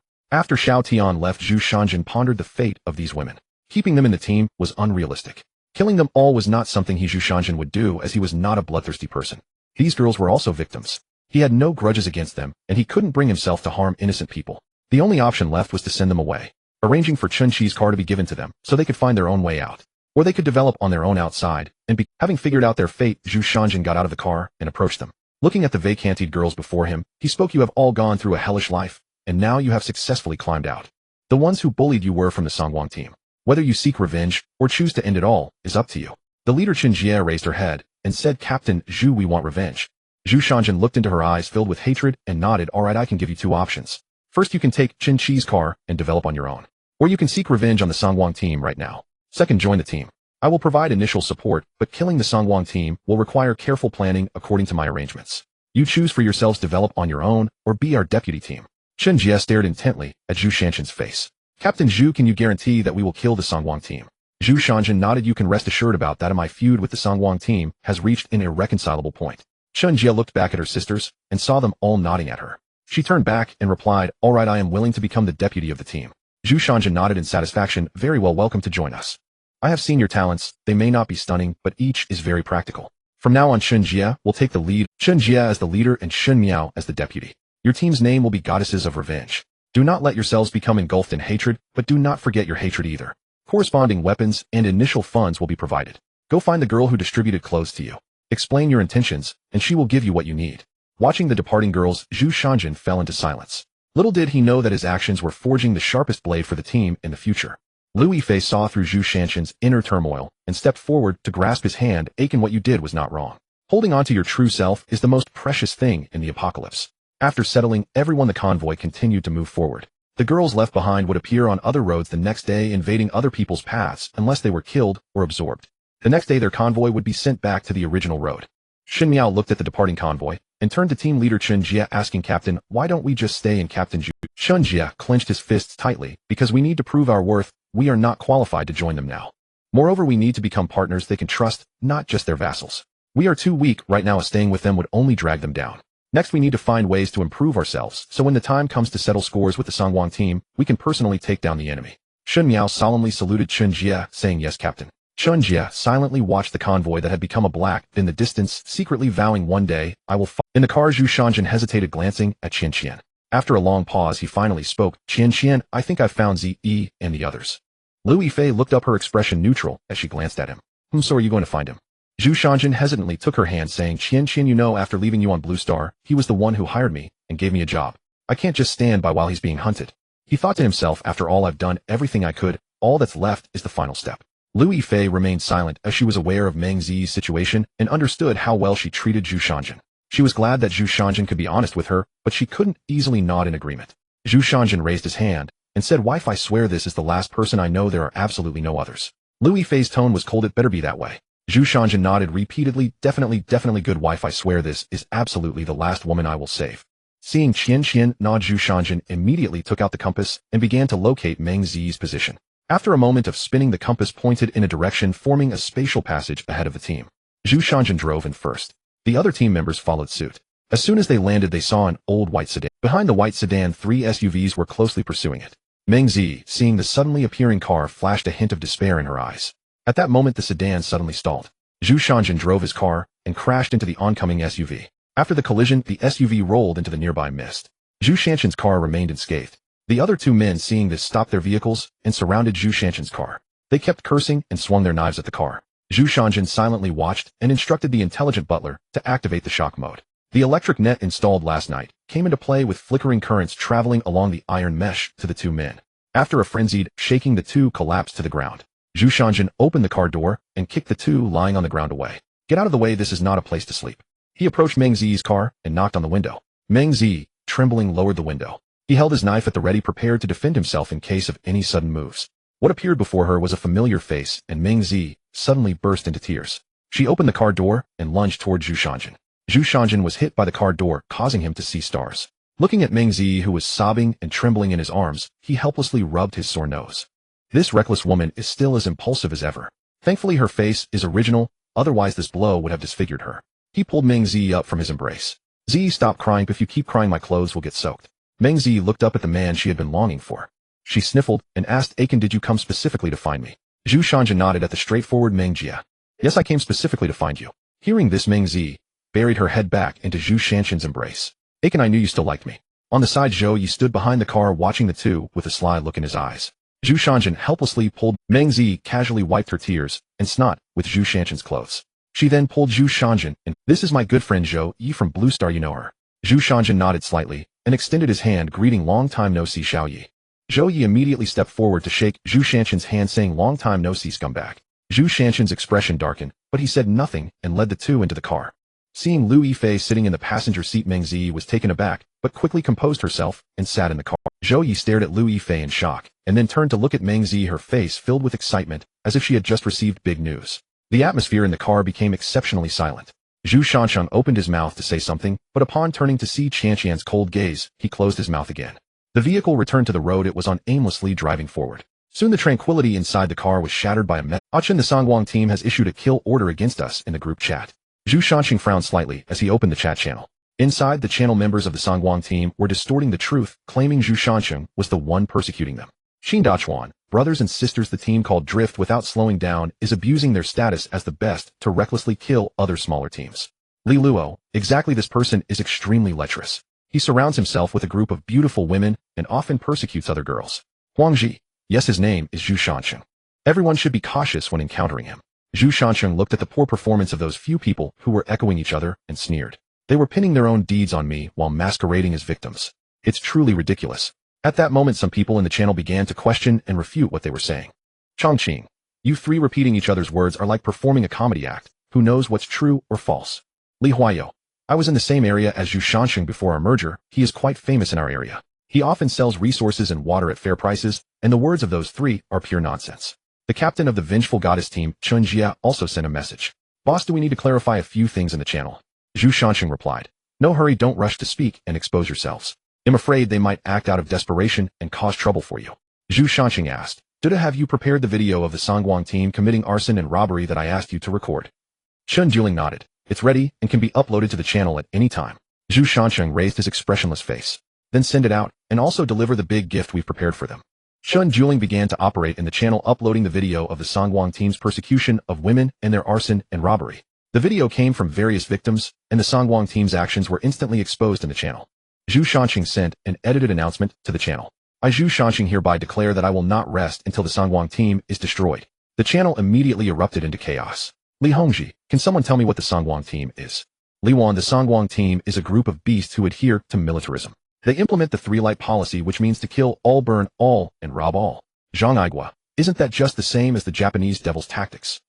After Xiao Tian left, Zhu Shanjin pondered the fate of these women. Keeping them in the team was unrealistic. Killing them all was not something Zhu Shanjin would do, as he was not a bloodthirsty person. These girls were also victims. He had no grudges against them, and he couldn't bring himself to harm innocent people. The only option left was to send them away, arranging for Chun Chi's car to be given to them so they could find their own way out. Or they could develop on their own outside, and having figured out their fate, Zhu Shanjin got out of the car and approached them. Looking at the vacanted girls before him, he spoke, "You have all gone through a hellish life, and now you have successfully climbed out. The ones who bullied you were from the Sangwang team. Whether you seek revenge or choose to end it all is up to you." The leader Chen Jie raised her head and said, "Captain Zhu, we want revenge." Zhu Shanjin looked into her eyes filled with hatred and nodded. "All right, I can give you two options. First, you can take Chen Chi's car and develop on your own. Or you can seek revenge on the Sangwang team right now. Second, join the team. I will provide initial support, but killing the Sangwang team will require careful planning according to my arrangements. You choose for yourselves, develop on your own, or be our deputy team." Chen Jie stared intently at Zhu Shanjin's face. "Captain Zhu, can you guarantee that we will kill the Sangwang team?" Zhu Shanjin nodded. "You can rest assured about that. My feud with the Sangwang team has reached an irreconcilable point." Chen Jie looked back at her sisters and saw them all nodding at her. She turned back and replied, "All right, I am willing to become the deputy of the team." Zhu Shanjin nodded in satisfaction. "Very well, welcome to join us. I have seen your talents. They may not be stunning, but each is very practical. From now on, Chen Jie will take the lead, Chen Jie as the leader and Shen Miao as the deputy. Your team's name will be Goddesses of Revenge. Do not let yourselves become engulfed in hatred, but do not forget your hatred either. Corresponding weapons and initial funds will be provided. Go find the girl who distributed clothes to you. Explain your intentions, and she will give you what you need." Watching the departing girls, Zhu Shanjin fell into silence. Little did he know that his actions were forging the sharpest blade for the team in the future. Lu Yifei saw through Zhu Shanjin's inner turmoil and stepped forward to grasp his hand. "Aiken, what you did was not wrong. Holding on to your true self is the most precious thing in the apocalypse." After settling everyone, the convoy continued to move forward. The girls left behind would appear on other roads the next day, invading other people's paths unless they were killed or absorbed. The next day, their convoy would be sent back to the original road. Shen Miao looked at the departing convoy and turned to team leader Chen Jie, asking, "Captain, why don't we just stay in?" Captain Zhu Chen Jie clenched his fists tightly. "Because we need to prove our worth. We are not qualified to join them now. Moreover, we need to become partners they can trust, not just their vassals. We are too weak right now, as staying with them would only drag them down. Next, we need to find ways to improve ourselves, so when the time comes to settle scores with the Sangwang team, we can personally take down the enemy." Shen Miao solemnly saluted Chen Jie, saying, "Yes, Captain." Chen Jie silently watched the convoy that had become a black in the distance, secretly vowing, "One day, I will fight." In the car, Zhu Shanjin hesitated, glancing at Qian Qian. After a long pause, he finally spoke, "Qian Qian, I think I've found Zi and the others." Lu Yifei looked up, her expression neutral as she glanced at him. So are you going to find him?" Zhu Shanjin hesitantly took her hand, saying, "Qian Qian, you know, after leaving you on Blue Star, he was the one who hired me and gave me a job. I can't just stand by while he's being hunted." He thought to himself, "After all, I've done everything I could. All that's left is the final step." Lu Yifei remained silent as she was aware of Meng Zi's situation and understood how well she treated Zhu Shanjin. She was glad that Zhu Shanjin could be honest with her, but she couldn't easily nod in agreement. Zhu Shanjin raised his hand and said, "Wife, I swear this is the last person I know. There are absolutely no others." Lu Yifei's tone was cold. "It better be that way." Zhu Shanjin nodded repeatedly. Definitely good, wife, I swear this is absolutely the last woman I will save." Seeing Qian Qian nod, Zhu Shanjin immediately took out the compass and began to locate Meng Zi's position. After a moment of spinning, the compass pointed in a direction, forming a spatial passage ahead of the team. Zhu Shanjin drove in first. The other team members followed suit. As soon as they landed, they saw an old white sedan. Behind the white sedan, 3 SUVs were closely pursuing it. Meng Zi, seeing the suddenly appearing car, flashed a hint of despair in her eyes. At that moment, the sedan suddenly stalled. Zhu Shanjin drove his car and crashed into the oncoming SUV. After the collision, the SUV rolled into the nearby mist. Zhu Shanjin's car remained unscathed. The other 2 men, seeing this, stopped their vehicles and surrounded Zhu Shanjin's car. They kept cursing and swung their knives at the car. Zhu Shanjin silently watched and instructed the intelligent butler to activate the shock mode. The electric net installed last night came into play, with flickering currents traveling along the iron mesh to the 2 men. After a frenzied shaking, the 2 collapsed to the ground. Zhu Shanjin opened the car door and kicked the 2 lying on the ground away. Get out of the way, this is not a place to sleep. He approached Meng Zi's car and knocked on the window. Meng Zi, trembling, lowered the window. He held his knife at the ready, prepared to defend himself in case of any sudden moves. What appeared before her was a familiar face, and Meng Zi suddenly burst into tears. She opened the car door and lunged toward Zhu Shanjin. Zhu Shanjin was hit by the car door, causing him to see stars. Looking at Meng Zi, who was sobbing and trembling in his arms, he helplessly rubbed his sore nose. This reckless woman is still as impulsive as ever. Thankfully, her face is original, otherwise this blow would have disfigured her. He pulled Meng Zi up from his embrace. Zi, stop crying. If you keep crying, my clothes will get soaked. Meng Zi looked up at the man she had been longing for. She sniffled and asked, Aiken, did you come specifically to find me? Zhu Shanjin nodded at the straightforward Meng Jia. Yes, I came specifically to find you. Hearing this, Meng Zi buried her head back into Zhu Shanjin's embrace. Aiken, I knew you still liked me. On the side, Zhou Yi stood behind the car, watching the 2 with a sly look in his eyes. Zhu Shanjin helplessly pulled. Meng Zi casually wiped her tears and snot with Zhu Shanjin's clothes. She then pulled Zhu Shanjin and, this is my good friend Zhou Yi from Blue Star, you know her. Zhu Shanjin nodded slightly and extended his hand, greeting, long time no see, Xiao Yi. Zhou Yi immediately stepped forward to shake Zhu Shanjin's hand, saying, long time no see, scumbag. Zhu Shanjin's expression darkened, but he said nothing and led the 2 into the car. Seeing Lu Yifei sitting in the passenger seat, Meng Zi was taken aback, but quickly composed herself and sat in the car. Zhou Yi stared at Lu Yifei in shock, and then turned to look at Meng Zi, her face filled with excitement, as if she had just received big news. The atmosphere in the car became exceptionally silent. Zhu Shanshang opened his mouth to say something, but upon turning to see Qianqian's cold gaze, he closed his mouth again. The vehicle returned to the road it was on, aimlessly driving forward. Soon the tranquility inside the car was shattered by a message. Achin, the Sangwang team has issued a kill order against us in the group chat. Zhu Shanxing frowned slightly as he opened the chat channel. Inside, the channel members of the Sangwang team were distorting the truth, claiming Zhu Shanxing was the one persecuting them. Xin Dachuan, brothers and sisters, the team called Drift without slowing down, is abusing their status as the best to recklessly kill other smaller teams. Li Luo, exactly, this person is extremely lecherous. He surrounds himself with a group of beautiful women and often persecutes other girls. Huang Ji, yes, his name is Zhu Shanxing. Everyone should be cautious when encountering him. Zhu Shanxing looked at the poor performance of those few people who were echoing each other and sneered. They were pinning their own deeds on me while masquerading as victims. It's truly ridiculous. At that moment, some people in the channel began to question and refute what they were saying. Chongqing, you 3 repeating each other's words are like performing a comedy act. Who knows what's true or false? Li Huayo, I was in the same area as Zhu Shanxing before our merger. He is quite famous in our area. He often sells resources and water at fair prices, and the words of those 3 are pure nonsense. The captain of the Vengeful Goddess team, Chun Jia, also sent a message. Boss, do we need to clarify a few things in the channel? Zhu Shanxing replied. No hurry, don't rush to speak and expose yourselves. I'm afraid they might act out of desperation and cause trouble for you. Zhu Shanxing asked, have you prepared the video of the Sangwang team committing arson and robbery that I asked you to record? Chun Juling nodded. It's ready and can be uploaded to the channel at any time. Zhu Shanxing raised his expressionless face. Then send it out, and also deliver the big gift we've prepared for them. Chun Juling began to operate in the channel, uploading the video of the Sangwang team's persecution of women and their arson and robbery. The video came from various victims, and the Sangwang team's actions were instantly exposed in the channel. Zhu Shanxing sent an edited announcement to the channel. I, Zhu Shanxing, hereby declare that I will not rest until the Sangwang team is destroyed. The channel immediately erupted into chaos. Li Hongji, can someone tell me what the Sangwang team is? Li Wan, the Sangwang team is a group of beasts who adhere to militarism. They implement the 3-light policy, which means to kill all, burn all, and rob all. Zhang Aigua, isn't that just the same as the Japanese devil's tactics?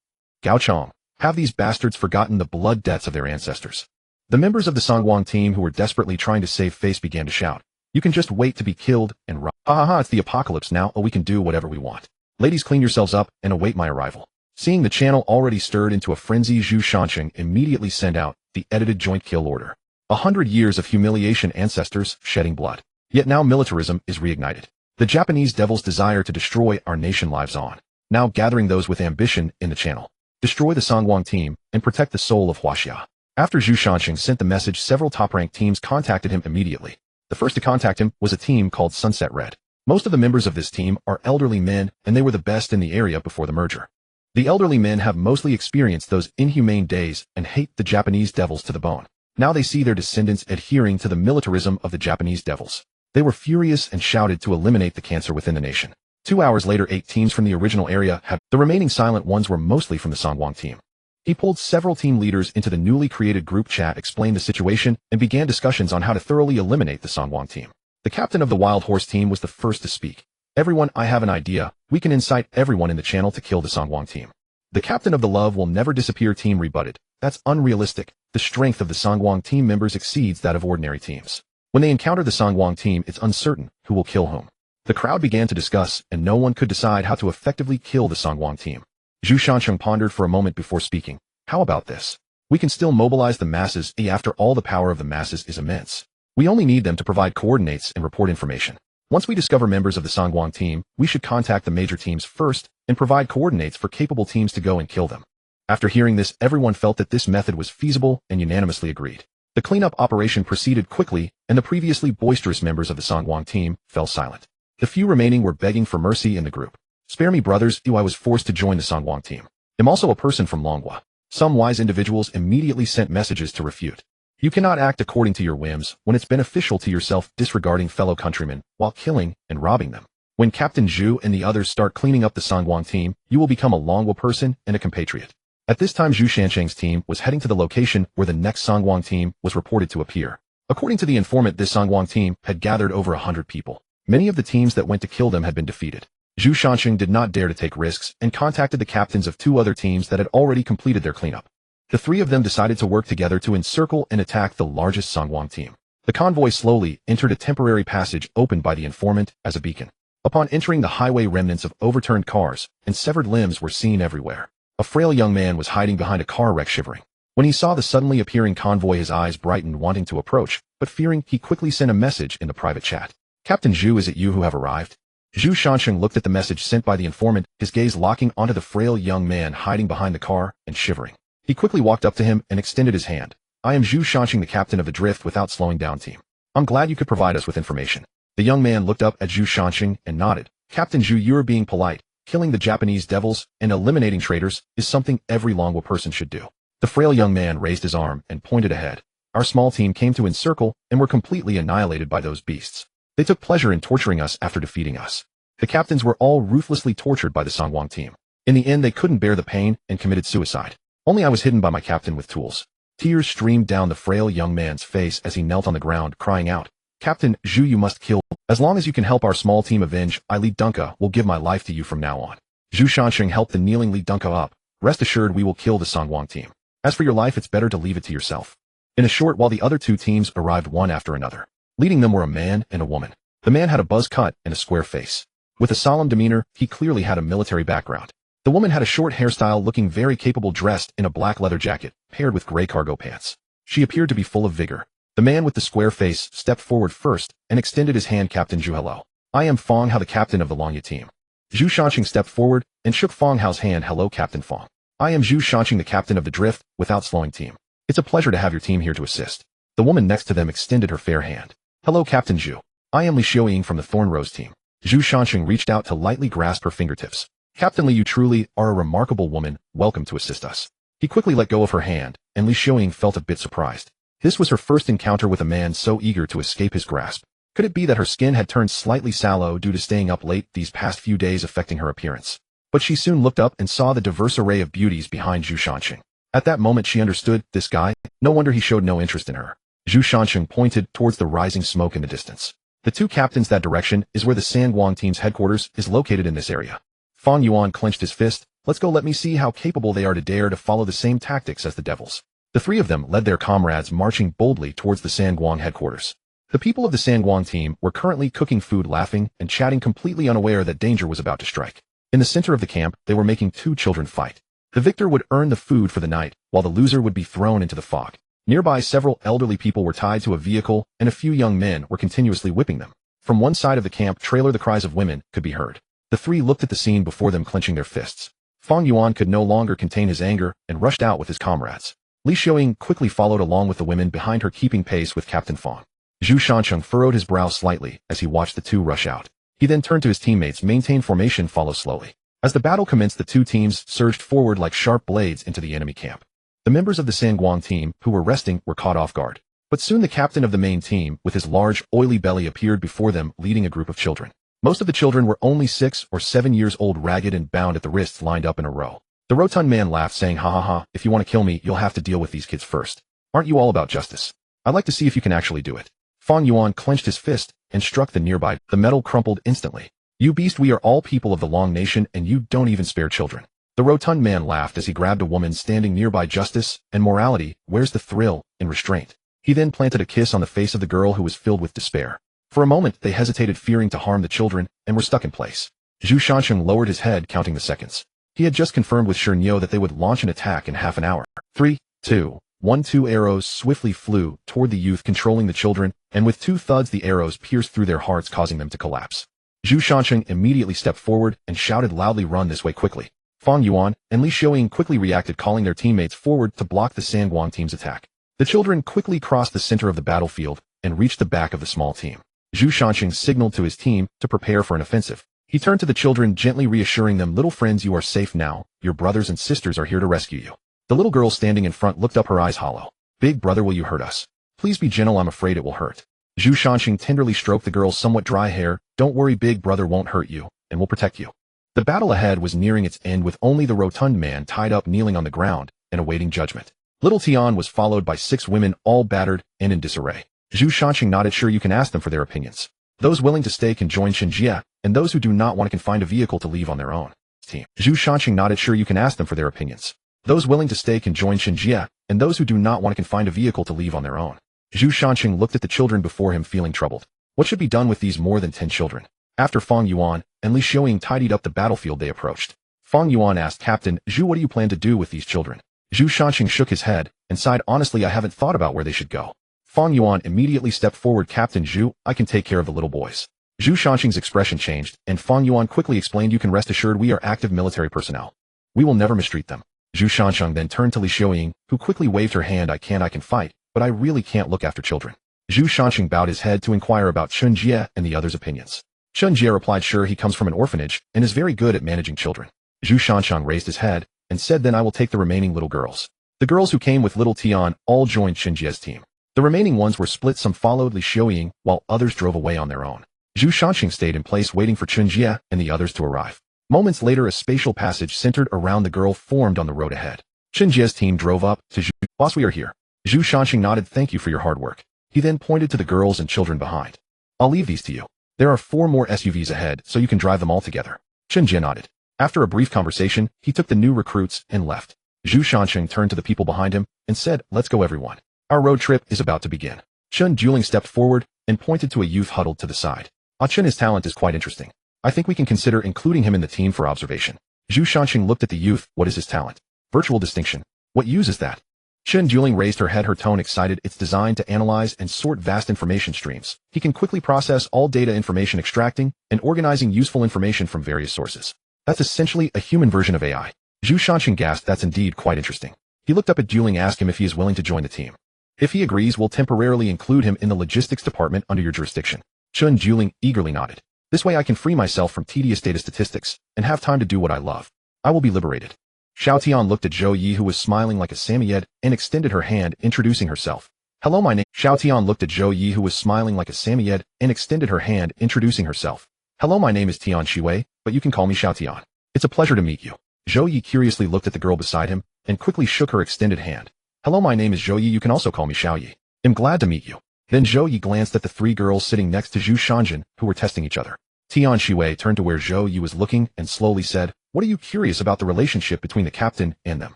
Gao Chong, have these bastards forgotten the blood debts of their ancestors? The members of the Sangwang team who were desperately trying to save face began to shout. You can just wait to be killed and robbed. Ha ha ha, it's the apocalypse now, we can do whatever we want. Ladies, clean yourselves up and await my arrival. Seeing the channel already stirred into a frenzy, Zhu Shanxing immediately sent out the edited joint kill order. 100 years of humiliation, ancestors shedding blood. Yet now militarism is reignited. The Japanese devils' desire to destroy our nation lives on, now gathering those with ambition in the channel. Destroy the Songwang team and protect the soul of Huaxia. After Zhu Shanxing sent the message, several top-ranked teams contacted him immediately. The first to contact him was a team called Sunset Red. Most of the members of this team are elderly men, and they were the best in the area before the merger. The elderly men have mostly experienced those inhumane days and hate the Japanese devils to the bone. Now they see their descendants adhering to the militarism of the Japanese devils. They were furious and shouted to eliminate the cancer within the nation. 2 hours later, 8 teams from the original area had. The remaining silent ones were mostly from the Songwang team. He pulled several team leaders into the newly created group chat, explained the situation, and began discussions on how to thoroughly eliminate the Songwang team. The captain of the Wild Horse team was the first to speak. Everyone, I have an idea. We can incite everyone in the channel to kill the Songwang team. The captain of the Love Will Never Disappear team rebutted. That's unrealistic. The strength of the Songwang team members exceeds that of ordinary teams. When they encounter the Songwang team, it's uncertain who will kill whom. The crowd began to discuss, and no one could decide how to effectively kill the Songwang team. Zhu Shancheng pondered for a moment before speaking. How about this? We can still mobilize the masses. After all, the power of the masses is immense. We only need them to provide coordinates and report information. Once we discover members of the Songwang team, we should contact the major teams first and provide coordinates for capable teams to go and kill them. After hearing this, everyone felt that this method was feasible and unanimously agreed. The cleanup operation proceeded quickly, and the previously boisterous members of the Songwang team fell silent. The few remaining were begging for mercy in the group. Spare me, brothers, I was forced to join the Songwang team. I'm also a person from Longhua. Some wise individuals immediately sent messages to refute. You cannot act according to your whims when it's beneficial to yourself, disregarding fellow countrymen while killing and robbing them. When Captain Zhu and the others start cleaning up the Songwang team, you will become a Longhua person and a compatriot. At this time, Zhu Shancheng's team was heading to the location where the next Songwang team was reported to appear. According to the informant, this Songwang team had gathered over 100 people. Many of the teams that went to kill them had been defeated. Zhu Shancheng did not dare to take risks and contacted the captains of 2 other teams that had already completed their cleanup. The 3 of them decided to work together to encircle and attack the largest Songwang team. The convoy slowly entered a temporary passage opened by the informant as a beacon. Upon entering the highway, remnants of overturned cars and severed limbs were seen everywhere. A frail young man was hiding behind a car wreck, shivering. When he saw the suddenly appearing convoy, his eyes brightened, wanting to approach, but fearing, he quickly sent a message in the private chat. Captain Zhu, is it you who have arrived? Zhu Shancheng looked at the message sent by the informant, his gaze locking onto the frail young man hiding behind the car and shivering. He quickly walked up to him and extended his hand. I am Zhu Shancheng, the captain of the Drift Without Slowing Down team. I'm glad you could provide us with information. The young man looked up at Zhu Shancheng and nodded. Captain Zhu, you are being polite. Killing the Japanese devils and eliminating traitors is something every Longhua person should do. The frail young man raised his arm and pointed ahead. Our small team came to encircle and were completely annihilated by those beasts. They took pleasure in torturing us after defeating us. The captains were all ruthlessly tortured by the Songwang team. In the end, they couldn't bear the pain and committed suicide. Only I was hidden by my captain with tools. Tears streamed down the frail young man's face as he knelt on the ground, crying out, Captain Zhu, you must kill. As long as you can help our small team avenge, I, Li Dunka, will give my life to you from now on. Zhu Shancheng helped the kneeling Li Dunka up. Rest assured, we will kill the Songwang team. As for your life, it's better to leave it to yourself. In a short while, the other 2 teams arrived one after another. Leading them were a man and a woman. The man had a buzz cut and a square face. With a solemn demeanor, he clearly had a military background. The woman had a short hairstyle, looking very capable, dressed in a black leather jacket, paired with gray cargo pants. She appeared to be full of vigor. The man with the square face stepped forward first and extended his hand. Captain Zhu, hello. I am Fong Hao, the captain of the Longhua team. Zhu Shancheng stepped forward and shook Fong Hao's hand. Hello, Captain Fong. I am Zhu Shancheng, the captain of the Drift Without Slowing team. It's a pleasure to have your team here to assist. The woman next to them extended her fair hand. Hello, Captain Zhu. I am Li Xiaoying from the Thorn Rose team. Zhu Shancheng reached out to lightly grasp her fingertips. Captain Li, you truly are a remarkable woman. Welcome to assist us. He quickly let go of her hand, and Li Xiaoying felt a bit surprised. This was her first encounter with a man so eager to escape his grasp. Could it be that her skin had turned slightly sallow due to staying up late these past few days, affecting her appearance? But she soon looked up and saw the diverse array of beauties behind Zhu Shancheng. At that moment she understood, this guy, no wonder he showed no interest in her. Zhu Shancheng pointed towards the rising smoke in the distance. The 2 captains, that direction is where the Sangwang team's headquarters is located in this area. Fang Yuan clenched his fist. Let's go, let me see how capable they are to dare to follow the same tactics as the devils. The 3 of them led their comrades, marching boldly towards the Sangwang headquarters. The people of the Sangwang team were currently cooking food, laughing and chatting, completely unaware that danger was about to strike. In the center of the camp, they were making 2 children fight. The victor would earn the food for the night, while the loser would be thrown into the fog. Nearby, several elderly people were tied to a vehicle, and a few young men were continuously whipping them. From one side of the camp trailer the cries of women could be heard. The three looked at the scene before them, clenching their fists. Fang Yuan could no longer contain his anger and rushed out with his comrades. Li Xiaoying quickly followed along with the women behind her, keeping pace with Captain Fang. Zhu Shancheng furrowed his brow slightly as he watched the two rush out. He then turned to his teammates. Maintain formation, follow slowly. As the battle commenced, the two teams surged forward like sharp blades into the enemy camp. The members of the Sangguang team, who were resting, were caught off guard. But soon the captain of the main team, with his large, oily belly, appeared before them, leading a group of children. Most of the children were only 6 or 7 years old, ragged and bound at the wrists, lined up in a row. The rotund man laughed, saying, "Ha ha ha, if you want to kill me, you'll have to deal with these kids first. Aren't you all about justice? I'd like to see if you can actually do it." Fang Yuan clenched his fist and struck the nearby. The metal crumpled instantly. "You beast, we are all people of the Long Nation, and you don't even spare children." The rotund man laughed as he grabbed a woman standing nearby. "Justice and morality, where's the thrill in restraint?" He then planted a kiss on the face of the girl, who was filled with despair. For a moment, they hesitated, fearing to harm the children, and were stuck in place. Zhu Shancheng lowered his head, counting the seconds. He had just confirmed with Shernyo that they would launch an attack in half an hour. 3, 2, 1. 2 arrows swiftly flew toward the youth controlling the children, and with 2 thuds the arrows pierced through their hearts, causing them to collapse. Zhu Shancheng immediately stepped forward and shouted loudly, "Run this way quickly." Fang Yuan and Li Xiaoying quickly reacted, calling their teammates forward to block the Sangguang team's attack. The children quickly crossed the center of the battlefield and reached the back of the small team. Zhu Shancheng signaled to his team to prepare for an offensive. He turned to the children, gently reassuring them, "Little friends, you are safe now. Your brothers and sisters are here to rescue you." The little girl standing in front looked up, her eyes hollow. "Big brother, will you hurt us? Please be gentle, I'm afraid it will hurt." Zhu Shancheng tenderly stroked the girl's somewhat dry hair. "Don't worry, big brother won't hurt you, and will protect you." The battle ahead was nearing its end, with only the rotund man tied up, kneeling on the ground and awaiting judgment. Little Tian was followed by 6 women, all battered and in disarray. Zhu Shancheng nodded. "Sure, you can ask them for their opinions. Those willing to stay can join Shenjie, and those who do not want can find a vehicle to leave on their own." Team. Zhu Shancheng nodded. "Sure, you can ask them for their opinions. Those willing to stay can join Shenjie, and those who do not want can find a vehicle to leave on their own." Zhu Shancheng looked at the children before him, feeling troubled. What should be done with these more than 10 children? After Fang Yuan and Li Xiaoying tidied up the battlefield, they approached. Fang Yuan asked, "Captain Zhu, what do you plan to do with these children?" Zhu Shancheng shook his head and sighed. "Honestly, I haven't thought about where they should go." Fang Yuan immediately stepped forward. "Captain Zhu, I can take care of the little boys." Zhu Shancheng's expression changed, and Fang Yuan quickly explained, "You can rest assured we are active military personnel. We will never mistreat them." Zhu Shancheng then turned to Li Xiaoying, who quickly waved her hand. I can fight, but I really can't look after children." Zhu Shancheng bowed his head to inquire about Chen Jie and the others' opinions. Chen Jie replied, "Sure, he comes from an orphanage and is very good at managing children." Zhu Shancheng raised his head and said, "Then I will take the remaining little girls." The girls who came with little Tian all joined Chen Jie's team. The remaining ones were split. Some followed Li Xiaoying, while others drove away on their own. Zhu Shancheng stayed in place, waiting for Chen Jie and the others to arrive. Moments later, a spatial passage centered around the girl formed on the road ahead. Chen Jie's team drove up to Zhu. "Boss, we are here." Zhu Shancheng nodded. "Thank you for your hard work." He then pointed to the girls and children behind. "I'll leave these to you. There are 4 more SUVs ahead, so you can drive them all together." Chen Jie nodded. After a brief conversation, he took the new recruits and left. Zhu Shancheng turned to the people behind him and said, "Let's go, everyone. Our road trip is about to begin." Chen Juling stepped forward and pointed to a youth huddled to the side. Chen, his talent is quite interesting. I think we can consider including him in the team for observation." Zhu Shancheng looked at the youth. "What is his talent?" "Virtual distinction." "What use is that?" Chen Juling raised her head, her tone excited. "It's designed to analyze and sort vast information streams. He can quickly process all data, information extracting and organizing useful information from various sources. That's essentially a human version of AI." Zhu Shancheng gasped. "That's indeed quite interesting." He looked up at Juling, asked him if he is willing to join the team. "If he agrees, we'll temporarily include him in the logistics department under your jurisdiction." Chen Juling eagerly nodded. "This way I can free myself from tedious data statistics and have time to do what I love. I will be liberated." Xiao Tian looked at Zhou Yi, who was smiling like a Samoyed, and extended her hand, introducing herself. "Hello, my name." Xiao Tian looked at Zhou Yi, who was smiling like a Samoyed, and extended her hand, introducing herself. "Hello, my name is Tian Shiwei, but you can call me Xiao Tian. It's a pleasure to meet you." Zhou Yi curiously looked at the girl beside him and quickly shook her extended hand. "Hello, my name is Zhou Yi. You can also call me Xiao Yi. I'm glad to meet you." Then Zhou Yi glanced at the 3 girls sitting next to Zhu Shanjin, who were testing each other. Tian Shiwei turned to where Zhou Yi was looking and slowly said, "What are you curious about the relationship between the captain and them?"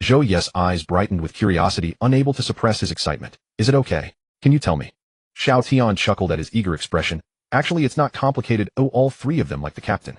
Zhou Yi's eyes brightened with curiosity, unable to suppress his excitement. "Is it okay? Can you tell me?" Xiao Tian chuckled at his eager expression. "Actually, it's not complicated. Oh, all 3 of them like the captain.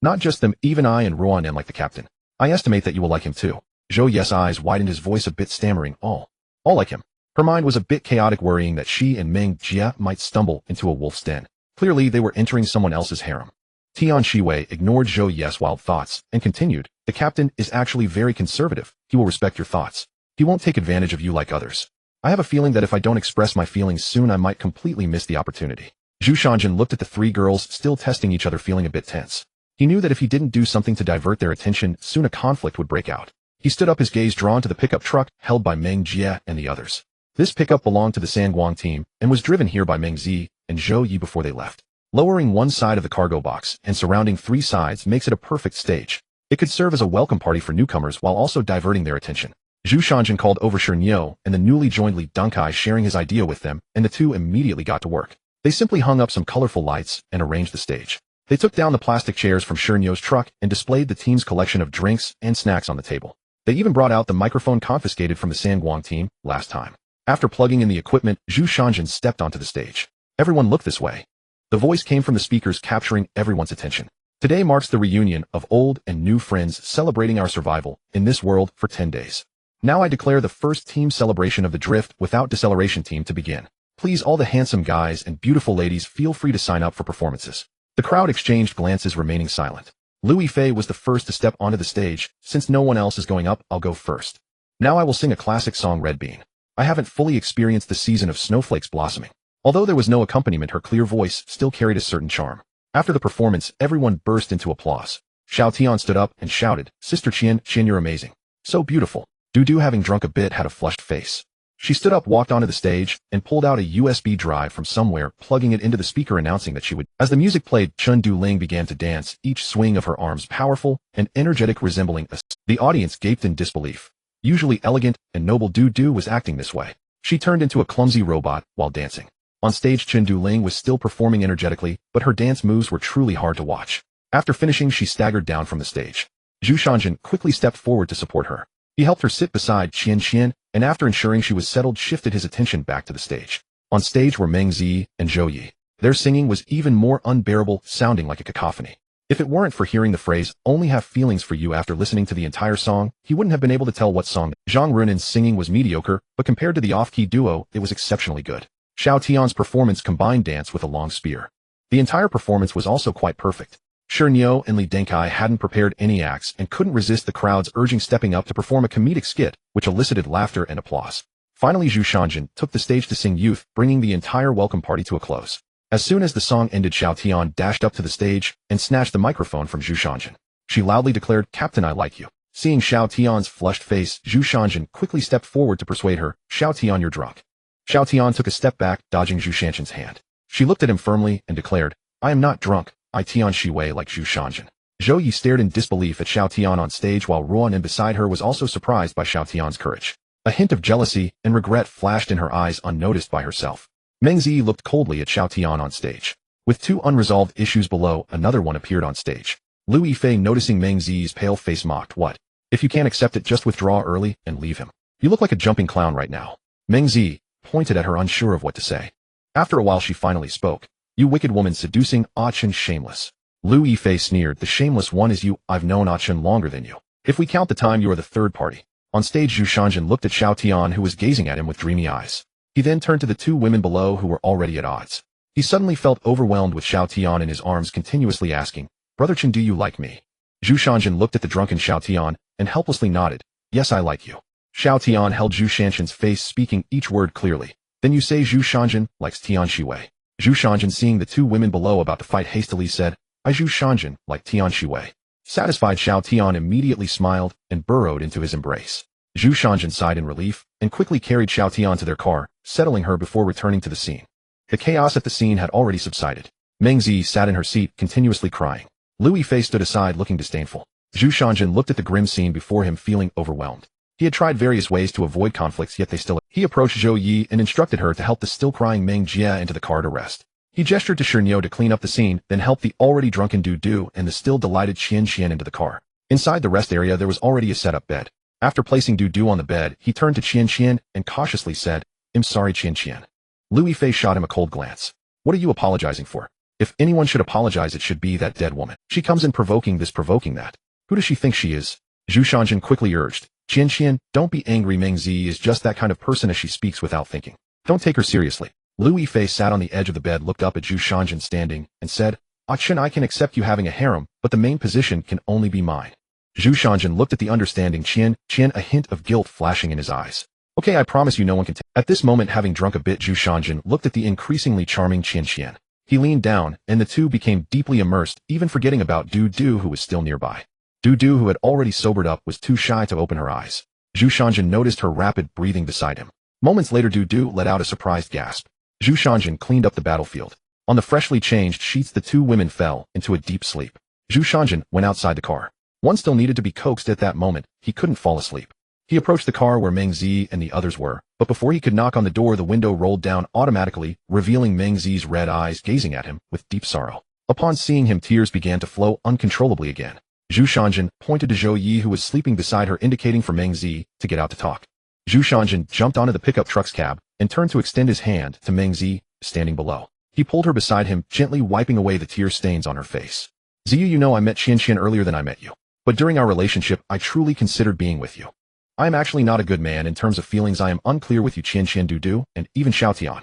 Not just them, even I and Ruan am like the captain. I estimate that you will like him too." Zhou Yi's eyes widened, his voice a bit stammering. All like him." Her mind was a bit chaotic, worrying that she and Meng Jie might stumble into a wolf's den. Clearly, they were entering someone else's harem. Tian Shiwei ignored Zhou Yi's wild thoughts and continued, the captain is actually very conservative. He will respect your thoughts. He won't take advantage of you like others. I have a feeling that if I don't express my feelings soon, I might completely miss the opportunity. Zhu Shanjin looked at the three girls still testing each other, feeling a bit tense. He knew that if he didn't do something to divert their attention, soon a conflict would break out. He stood up, his gaze drawn to the pickup truck held by Meng Jie and the others. This pickup belonged to the Sangguang team and was driven here by Meng Zi and Zhou Yi before they left. Lowering one side of the cargo box and surrounding three sides makes it a perfect stage. It could serve as a welcome party for newcomers while also diverting their attention. Zhu Shanjin called over Shernyo and the newly joined Li Dunkai, sharing his idea with them, and the two immediately got to work. They simply hung up some colorful lights and arranged the stage. They took down the plastic chairs from Shernyo's truck and displayed the team's collection of drinks and snacks on the table. They even brought out the microphone confiscated from the Sangguang team last time. After plugging in the equipment, Zhu Shanjin stepped onto the stage. Everyone looked this way. The voice came from the speakers, capturing everyone's attention. Today marks the reunion of old and new friends, celebrating our survival in this world for 10 days. Now I declare the first team celebration of the Drift Without Deceleration team to begin. Please, all the handsome guys and beautiful ladies, feel free to sign up for performances. The crowd exchanged glances, remaining silent. Louis Fei was the first to step onto the stage. Since no one else is going up, I'll go first. Now I will sing a classic song, Red Bean. I haven't fully experienced the season of snowflakes blossoming. Although there was no accompaniment, her clear voice still carried a certain charm. After the performance, everyone burst into applause. Xiao Tian stood up and shouted, Sister Qian, you're amazing. So beautiful. Dudu, having drunk a bit, had a flushed face. She stood up, walked onto the stage, and pulled out a USB drive from somewhere, plugging it into the speaker, announcing that she would. As the music played, Chun Du-Ling began to dance, each swing of her arms powerful and energetic, resembling a... The audience gaped in disbelief. Usually elegant and noble, Du was acting this way. She turned into a clumsy robot while dancing. On stage, Chun Du-Ling was still performing energetically, but her dance moves were truly hard to watch. After finishing, she staggered down from the stage. Zhu Shanjin quickly stepped forward to support her. He helped her sit beside Qian, and after ensuring she was settled, shifted his attention back to the stage. On stage were Meng Zi and Zhou Yi. Their singing was even more unbearable, sounding like a cacophony. If it weren't for hearing the phrase, only have feelings for you, after listening to the entire song, he wouldn't have been able to tell what song. Zhang Runin's singing was mediocre, but compared to the off-key duo, it was exceptionally good. Xiao Tian's performance combined dance with a long spear. The entire performance was also quite perfect. Shernyo and Li Dunkai hadn't prepared any acts and couldn't resist the crowd's urging, stepping up to perform a comedic skit, which elicited laughter and applause. Finally, Zhu Shanjin took the stage to sing Youth, bringing the entire welcome party to a close. As soon as the song ended, Xiao Tian dashed up to the stage and snatched the microphone from Zhu Shanjin. She loudly declared, Captain, I like you. Seeing Xiao Tian's flushed face, Zhu Shanjin quickly stepped forward to persuade her, Xiao Tian, you're drunk. Xiao Tian took a step back, dodging Zhu Shanjin's hand. She looked at him firmly and declared, I am not drunk. I Tian Shiwei like Zhu Shanjin. Zhou Yi stared in disbelief at Xiao Tian on stage, while Ruan and beside her was also surprised by Xiao Tian's courage. A hint of jealousy and regret flashed in her eyes, unnoticed by herself. Meng Zi looked coldly at Xiao Tian on stage. With two unresolved issues below, another one appeared on stage. Louis Fei, noticing Meng Zi's pale face, mocked, What? If you can't accept it, just withdraw early and leave him. You look like a jumping clown right now. Meng Zi pointed at her, unsure of what to say. After a while, she finally spoke. You wicked woman, seducing Chen, shameless. Louis Fei sneered, the shameless one is you. I've known Chen longer than you. If we count the time, you are the third party. On stage, Zhu Shanjin looked at Xiao Tian, who was gazing at him with dreamy eyes. He then turned to the two women below, who were already at odds. He suddenly felt overwhelmed with Xiao Tian in his arms, continuously asking, Brother Chen, do you like me? Zhu Shanjin looked at the drunken Xiao Tian and helplessly nodded, Yes, I like you. Xiao Tian held Zhu Shanjin's face, speaking each word clearly. Then you say Zhu Shanjin likes Tian Shiwei. Zhu Shanjin, seeing the two women below about to fight, hastily said, I Zhu Shanjin like Tian Shiwei. Satisfied, Xiao Tian immediately smiled and burrowed into his embrace. Zhu Shanjin sighed in relief and quickly carried Xiao Tian to their car, settling her before returning to the scene. The chaos at the scene had already subsided. Meng Zi sat in her seat, continuously crying. Louis Fei stood aside, looking disdainful. Zhu Shanjin looked at the grim scene before him, feeling overwhelmed. He had tried various ways to avoid conflicts, yet they still... He approached Zhou Yi and instructed her to help the still-crying Meng Jie into the car to rest. He gestured to Shernyo to clean up the scene, then helped the already drunken Du and the still-delighted Qian into the car. Inside the rest area, there was already a set-up bed. After placing Du on the bed, he turned to Qian and cautiously said, I'm sorry, Qian. Louis Fei shot him a cold glance. What are you apologizing for? If anyone should apologize, it should be that dead woman. She comes in provoking this, provoking that. Who does she think she is? Zhu Shanjin quickly urged. Qian, don't be angry. Meng Zi is just that kind of person, as she speaks without thinking. Don't take her seriously. Lu Yifei sat on the edge of the bed, looked up at Zhu Shanjin standing, and said, "Ah Chen, I can accept you having a harem, but the main position can only be mine." Zhu Shanjin looked at the understanding Qian, a hint of guilt flashing in his eyes. "Okay, I promise you no one can take." At this moment, having drunk a bit, Zhu Shanjin looked at the increasingly charming Qian. He leaned down, and the two became deeply immersed, even forgetting about Du Du, who was still nearby. Du Du, who had already sobered up, was too shy to open her eyes. Zhu Shanjin noticed her rapid breathing beside him. Moments later, Du Du let out a surprised gasp. Zhu Shanjin cleaned up the battlefield. On the freshly changed sheets, the two women fell into a deep sleep. Zhu Shanjin went outside the car. One still needed to be coaxed at that moment. He couldn't fall asleep. He approached the car where Meng Zi and the others were, but before he could knock on the door, the window rolled down automatically, revealing Meng Zi's red eyes gazing at him with deep sorrow. Upon seeing him, tears began to flow uncontrollably again. Zhu Shanjin pointed to Zhou Yi, who was sleeping beside her, indicating for Meng Zi to get out to talk. Zhu Shanjin jumped onto the pickup truck's cab and turned to extend his hand to Meng Zi, standing below. He pulled her beside him, gently wiping away the tear stains on her face. "Ziyu, you know I met Qian earlier than I met you. But during our relationship, I truly considered being with you. I am actually not a good man in terms of feelings. I am unclear with you, Qian, Du Du, and even Xiao Tian.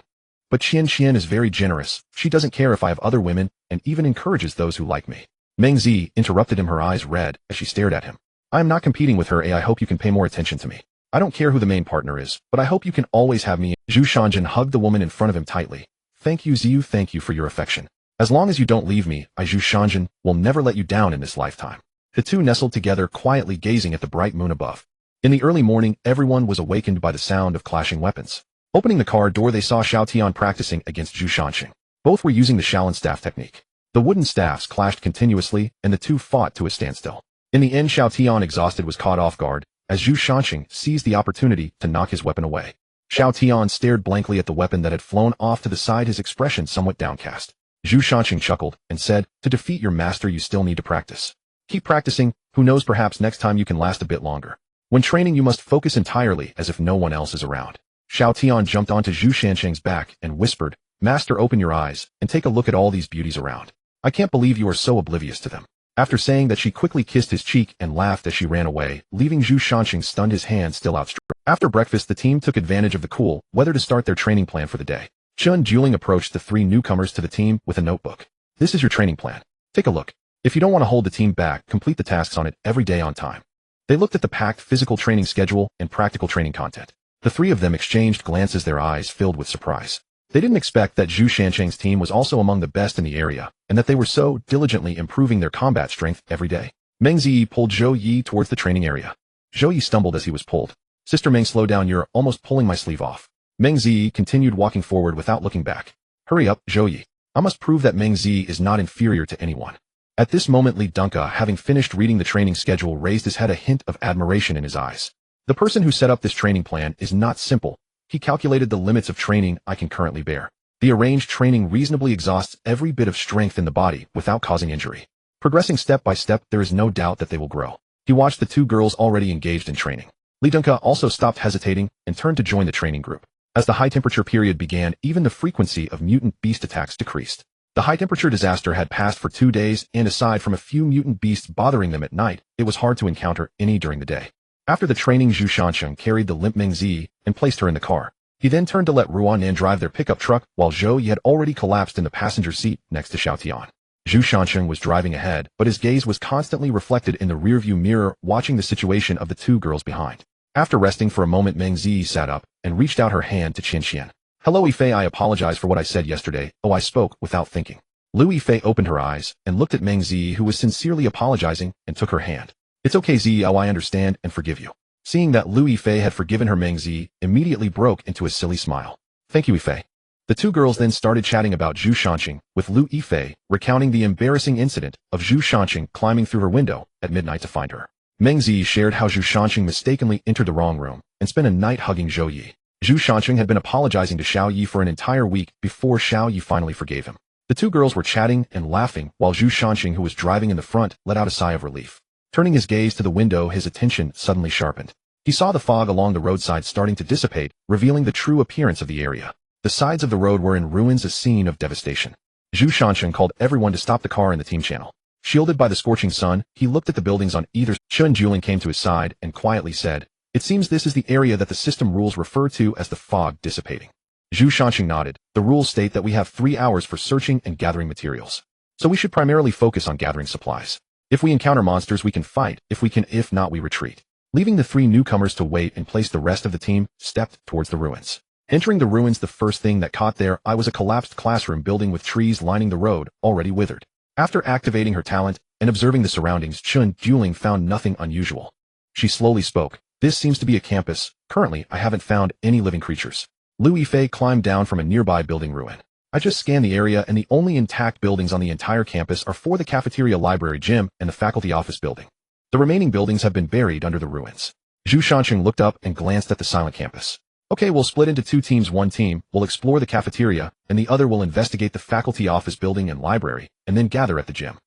But Qian is very generous. She doesn't care if I have other women, and even encourages those who like me." Meng Zi interrupted him, her eyes red as she stared at him. "I am not competing with her. I hope you can pay more attention to me. I don't care who the main partner is, but I hope you can always have me." Zhu Shanjin hugged the woman in front of him tightly. "Thank you, Ziyu, thank you for your affection. As long as you don't leave me, I, Zhu Shanjin, will never let you down in this lifetime." The two nestled together, quietly gazing at the bright moon above. In the early morning, everyone was awakened by the sound of clashing weapons. Opening the car door, they saw Xiao Tian practicing against Zhu Shanjin. Both were using the Shaolin staff technique. The wooden staffs clashed continuously, and the two fought to a standstill. In the end, Xiao Tian, exhausted, was caught off guard, as Zhu Shanjin seized the opportunity to knock his weapon away. Xiao Tian stared blankly at the weapon that had flown off to the side, his expression somewhat downcast. Zhu Shanjin chuckled and said, "To defeat your master, you still need to practice. Keep practicing. Who knows, perhaps next time you can last a bit longer. When training, you must focus entirely as if no one else is around." Xiao Tian jumped onto Zhu Shanjin's back and whispered, "Master, open your eyes and take a look at all these beauties around. I can't believe you are so oblivious to them." After saying that, she quickly kissed his cheek and laughed as she ran away, leaving Zhu Shanjin stunned, his hand still outstretched. After breakfast, the team took advantage of the cool weather to start their training plan for the day. Chun Juling approached the three newcomers to the team with a notebook. "This is your training plan. Take a look. If you don't want to hold the team back, complete the tasks on it every day on time." They looked at the packed physical training schedule and practical training content. The three of them exchanged glances, their eyes filled with surprise. They didn't expect that Zhu Shanjin's team was also among the best in the area, and that they were so diligently improving their combat strength every day. Meng Zi pulled Zhou Yi towards the training area. Zhou Yi stumbled as he was pulled. "Sister Meng, slow down, you're almost pulling my sleeve off." Meng Zi continued walking forward without looking back. "Hurry up, Zhou Yi. I must prove that Meng Zi is not inferior to anyone." At this moment, Li Dunka, having finished reading the training schedule, raised his head, a hint of admiration in his eyes. "The person who set up this training plan is not simple. He calculated the limits of training I can currently bear. The arranged training reasonably exhausts every bit of strength in the body without causing injury. Progressing step by step, there is no doubt that they will grow." He watched the two girls already engaged in training. Li Dunka also stopped hesitating and turned to join the training group. As the high-temperature period began, even the frequency of mutant beast attacks decreased. The high-temperature disaster had passed for 2 days, and aside from a few mutant beasts bothering them at night, it was hard to encounter any during the day. After the training, Zhu Shanjin carried the limp Meng Zi and placed her in the car. He then turned to let Ruan Nan drive their pickup truck, while Zhou Yi had already collapsed in the passenger seat next to Xiao Tian. Zhu Shanjin was driving ahead, but his gaze was constantly reflected in the rearview mirror, watching the situation of the two girls behind. After resting for a moment, Meng Zi sat up and reached out her hand to Qian. "Hello, Yifei, I apologize for what I said yesterday. Oh, I spoke without thinking." Lu Yifei opened her eyes and looked at Meng Zi, who was sincerely apologizing, and took her hand. "It's okay, Zi, oh, I understand and forgive you." Seeing that Lu Yifei had forgiven her, Meng Zi immediately broke into a silly smile. "Thank you, Yifei." The two girls then started chatting about Zhu Shanjin, with Lu Yifei recounting the embarrassing incident of Zhu Shanjin climbing through her window at midnight to find her. Meng Zi shared how Zhu Shanjin mistakenly entered the wrong room and spent a night hugging Zhou Yi. Zhu Shanjin had been apologizing to Xiao Yi for an entire week before Xiao Yi finally forgave him. The two girls were chatting and laughing while Zhu Shanjin, who was driving in the front, let out a sigh of relief. Turning his gaze to the window, his attention suddenly sharpened. He saw the fog along the roadside starting to dissipate, revealing the true appearance of the area. The sides of the road were in ruins, a scene of devastation. Zhu Shanjin called everyone to stop the car in the team channel. Shielded by the scorching sun, he looked at the buildings on either side. Chun Juling came to his side and quietly said, "It seems this is the area that the system rules refer to as the fog dissipating." Zhu Shanqing nodded. The rules state that we have 3 hours for searching and gathering materials. So we should primarily focus on gathering supplies. If we encounter monsters, we can fight. If not, we retreat. Leaving the 3 newcomers to wait and place the rest of the team stepped towards the ruins. Entering the ruins, the first thing that caught their eye was a collapsed classroom building with trees lining the road, already withered. After activating her talent and observing the surroundings, Chun Juling found nothing unusual. She slowly spoke. This seems to be a campus. Currently, I haven't found any living creatures. Lu Yifei climbed down from a nearby building ruin. I just scanned the area and the only intact buildings on the entire campus are the cafeteria, library, gym, and the faculty office building. The remaining buildings have been buried under the ruins. Zhu Shanqing looked up and glanced at the silent campus. Okay, we'll split into 2 teams. One team will explore the cafeteria, and the other will investigate the faculty office building and library, and then gather at the gym.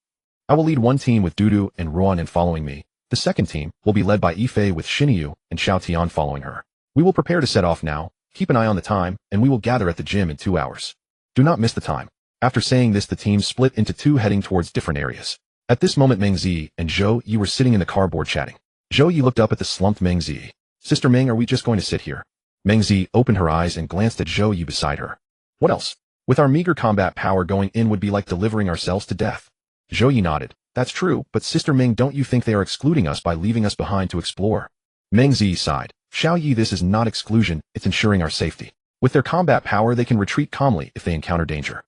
I will lead one team with Dudu and Ruan and following me. The second team will be led by Yifei with Xinyu and Xiao Tian following her. We will prepare to set off now. Keep an eye on the time, and we will gather at the gym in 2 hours. Do not miss the time. After saying this, the teams split into 2 heading towards different areas. At this moment, Meng Zi and Zhou Yi were sitting in the cardboard chatting. Zhou Yi looked up at the slumped Meng Zi. Sister Meng, are we just going to sit here? Meng Zi opened her eyes and glanced at Zhou Yi beside her. What else? With our meager combat power, going in would be like delivering ourselves to death. Zhou Yi nodded. That's true, but Sister Meng, don't you think they are excluding us by leaving us behind to explore? Meng Zi sighed. Xiao Yi, this is not exclusion, it's ensuring our safety. With their combat power, they can retreat calmly if they encounter danger.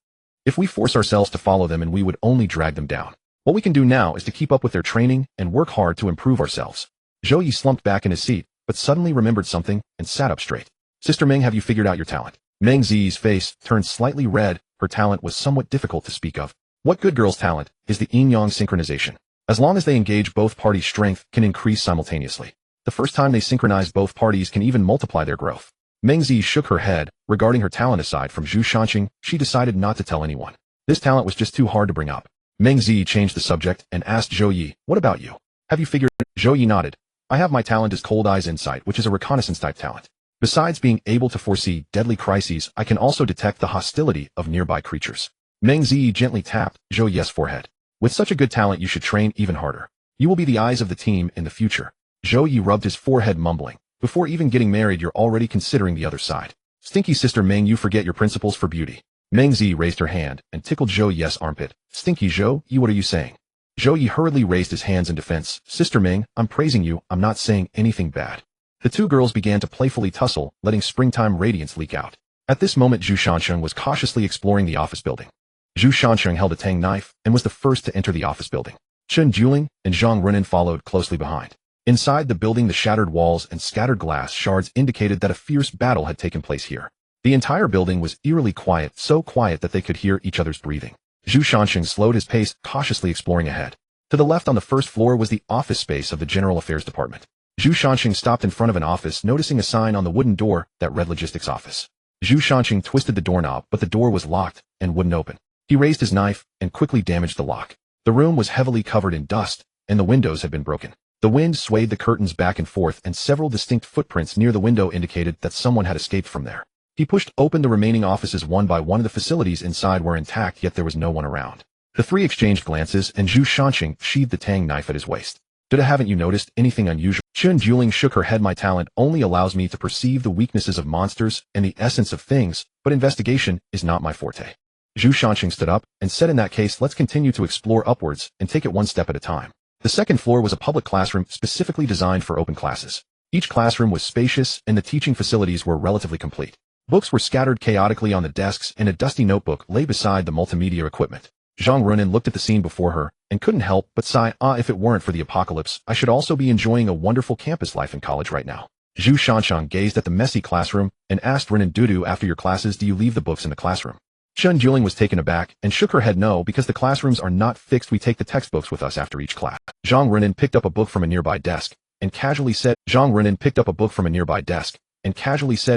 If we force ourselves to follow them, and we would only drag them down. What we can do now is to keep up with their training and work hard to improve ourselves. Zhou Yi slumped back in his seat, but suddenly remembered something and sat up straight. Sister Meng, have you figured out your talent? Meng Zi's face turned slightly red. Her talent was somewhat difficult to speak of. What good girl's talent is the yin-yang synchronization. As long as they engage, both parties' strength can increase simultaneously. The first time they synchronize, both parties can even multiply their growth. Meng Zi shook her head. Regarding her talent, aside from Zhu Shanqing, she decided not to tell anyone. This talent was just too hard to bring up. Meng Zi changed the subject and asked Zhou Yi, what about you? Have you figured? Zhou Yi nodded. I have my talent as Cold Eyes Insight, which is a reconnaissance type talent. Besides being able to foresee deadly crises, I can also detect the hostility of nearby creatures. Meng Zi gently tapped Zhou Yi's forehead. With such a good talent, you should train even harder. You will be the eyes of the team in the future. Zhou Yi rubbed his forehead, mumbling. Before even getting married, you're already considering the other side. Stinky Sister Meng, you forget your principles for beauty. Meng Zi raised her hand and tickled Zhou Yi's armpit. Stinky Zhou Yi, what are you saying? Zhou Yi hurriedly raised his hands in defense. Sister Meng, I'm praising you, I'm not saying anything bad. The 2 girls began to playfully tussle, letting springtime radiance leak out. At this moment, Zhu Shanqing was cautiously exploring the office building. Zhu Shanqing held a tang knife and was the first to enter the office building. Chun Juling and Zhang Runin followed closely behind. Inside the building, the shattered walls and scattered glass shards indicated that a fierce battle had taken place here. The entire building was eerily quiet, so quiet that they could hear each other's breathing. Zhu Shanqing slowed his pace, cautiously exploring ahead. To the left on the first floor was the office space of the General Affairs Department. Zhu Shanqing stopped in front of an office, noticing a sign on the wooden door that read Logistics Office. Zhu Shanqing twisted the doorknob, but the door was locked and wouldn't open. He raised his knife and quickly damaged the lock. The room was heavily covered in dust, and the windows had been broken. The wind swayed the curtains back and forth, and several distinct footprints near the window indicated that someone had escaped from there. He pushed open the remaining offices one by one. The facilities inside were intact, yet there was no one around. The 3 exchanged glances, and Zhu Shanqing sheathed the tang knife at his waist. Duda, haven't you noticed anything unusual? Chun Juling shook her head. My talent only allows me to perceive the weaknesses of monsters and the essence of things, but investigation is not my forte. Zhu Shanqing stood up and said, in that case, let's continue to explore upwards and take it one step at a time. The second floor was a public classroom specifically designed for open classes. Each classroom was spacious, and the teaching facilities were relatively complete. Books were scattered chaotically on the desks, and a dusty notebook lay beside the multimedia equipment. Zhang Runin looked at the scene before her and couldn't help but sigh. If it weren't for the apocalypse, I should also be enjoying a wonderful campus life in college right now. Zhu Shanqing gazed at the messy classroom and asked Rin and Dudu, after your classes, do you leave the books in the classroom? Chun Juling was taken aback and shook her head. No, because the classrooms are not fixed. We take the textbooks with us after each class. Zhang Runin picked up a book from a nearby desk and casually said,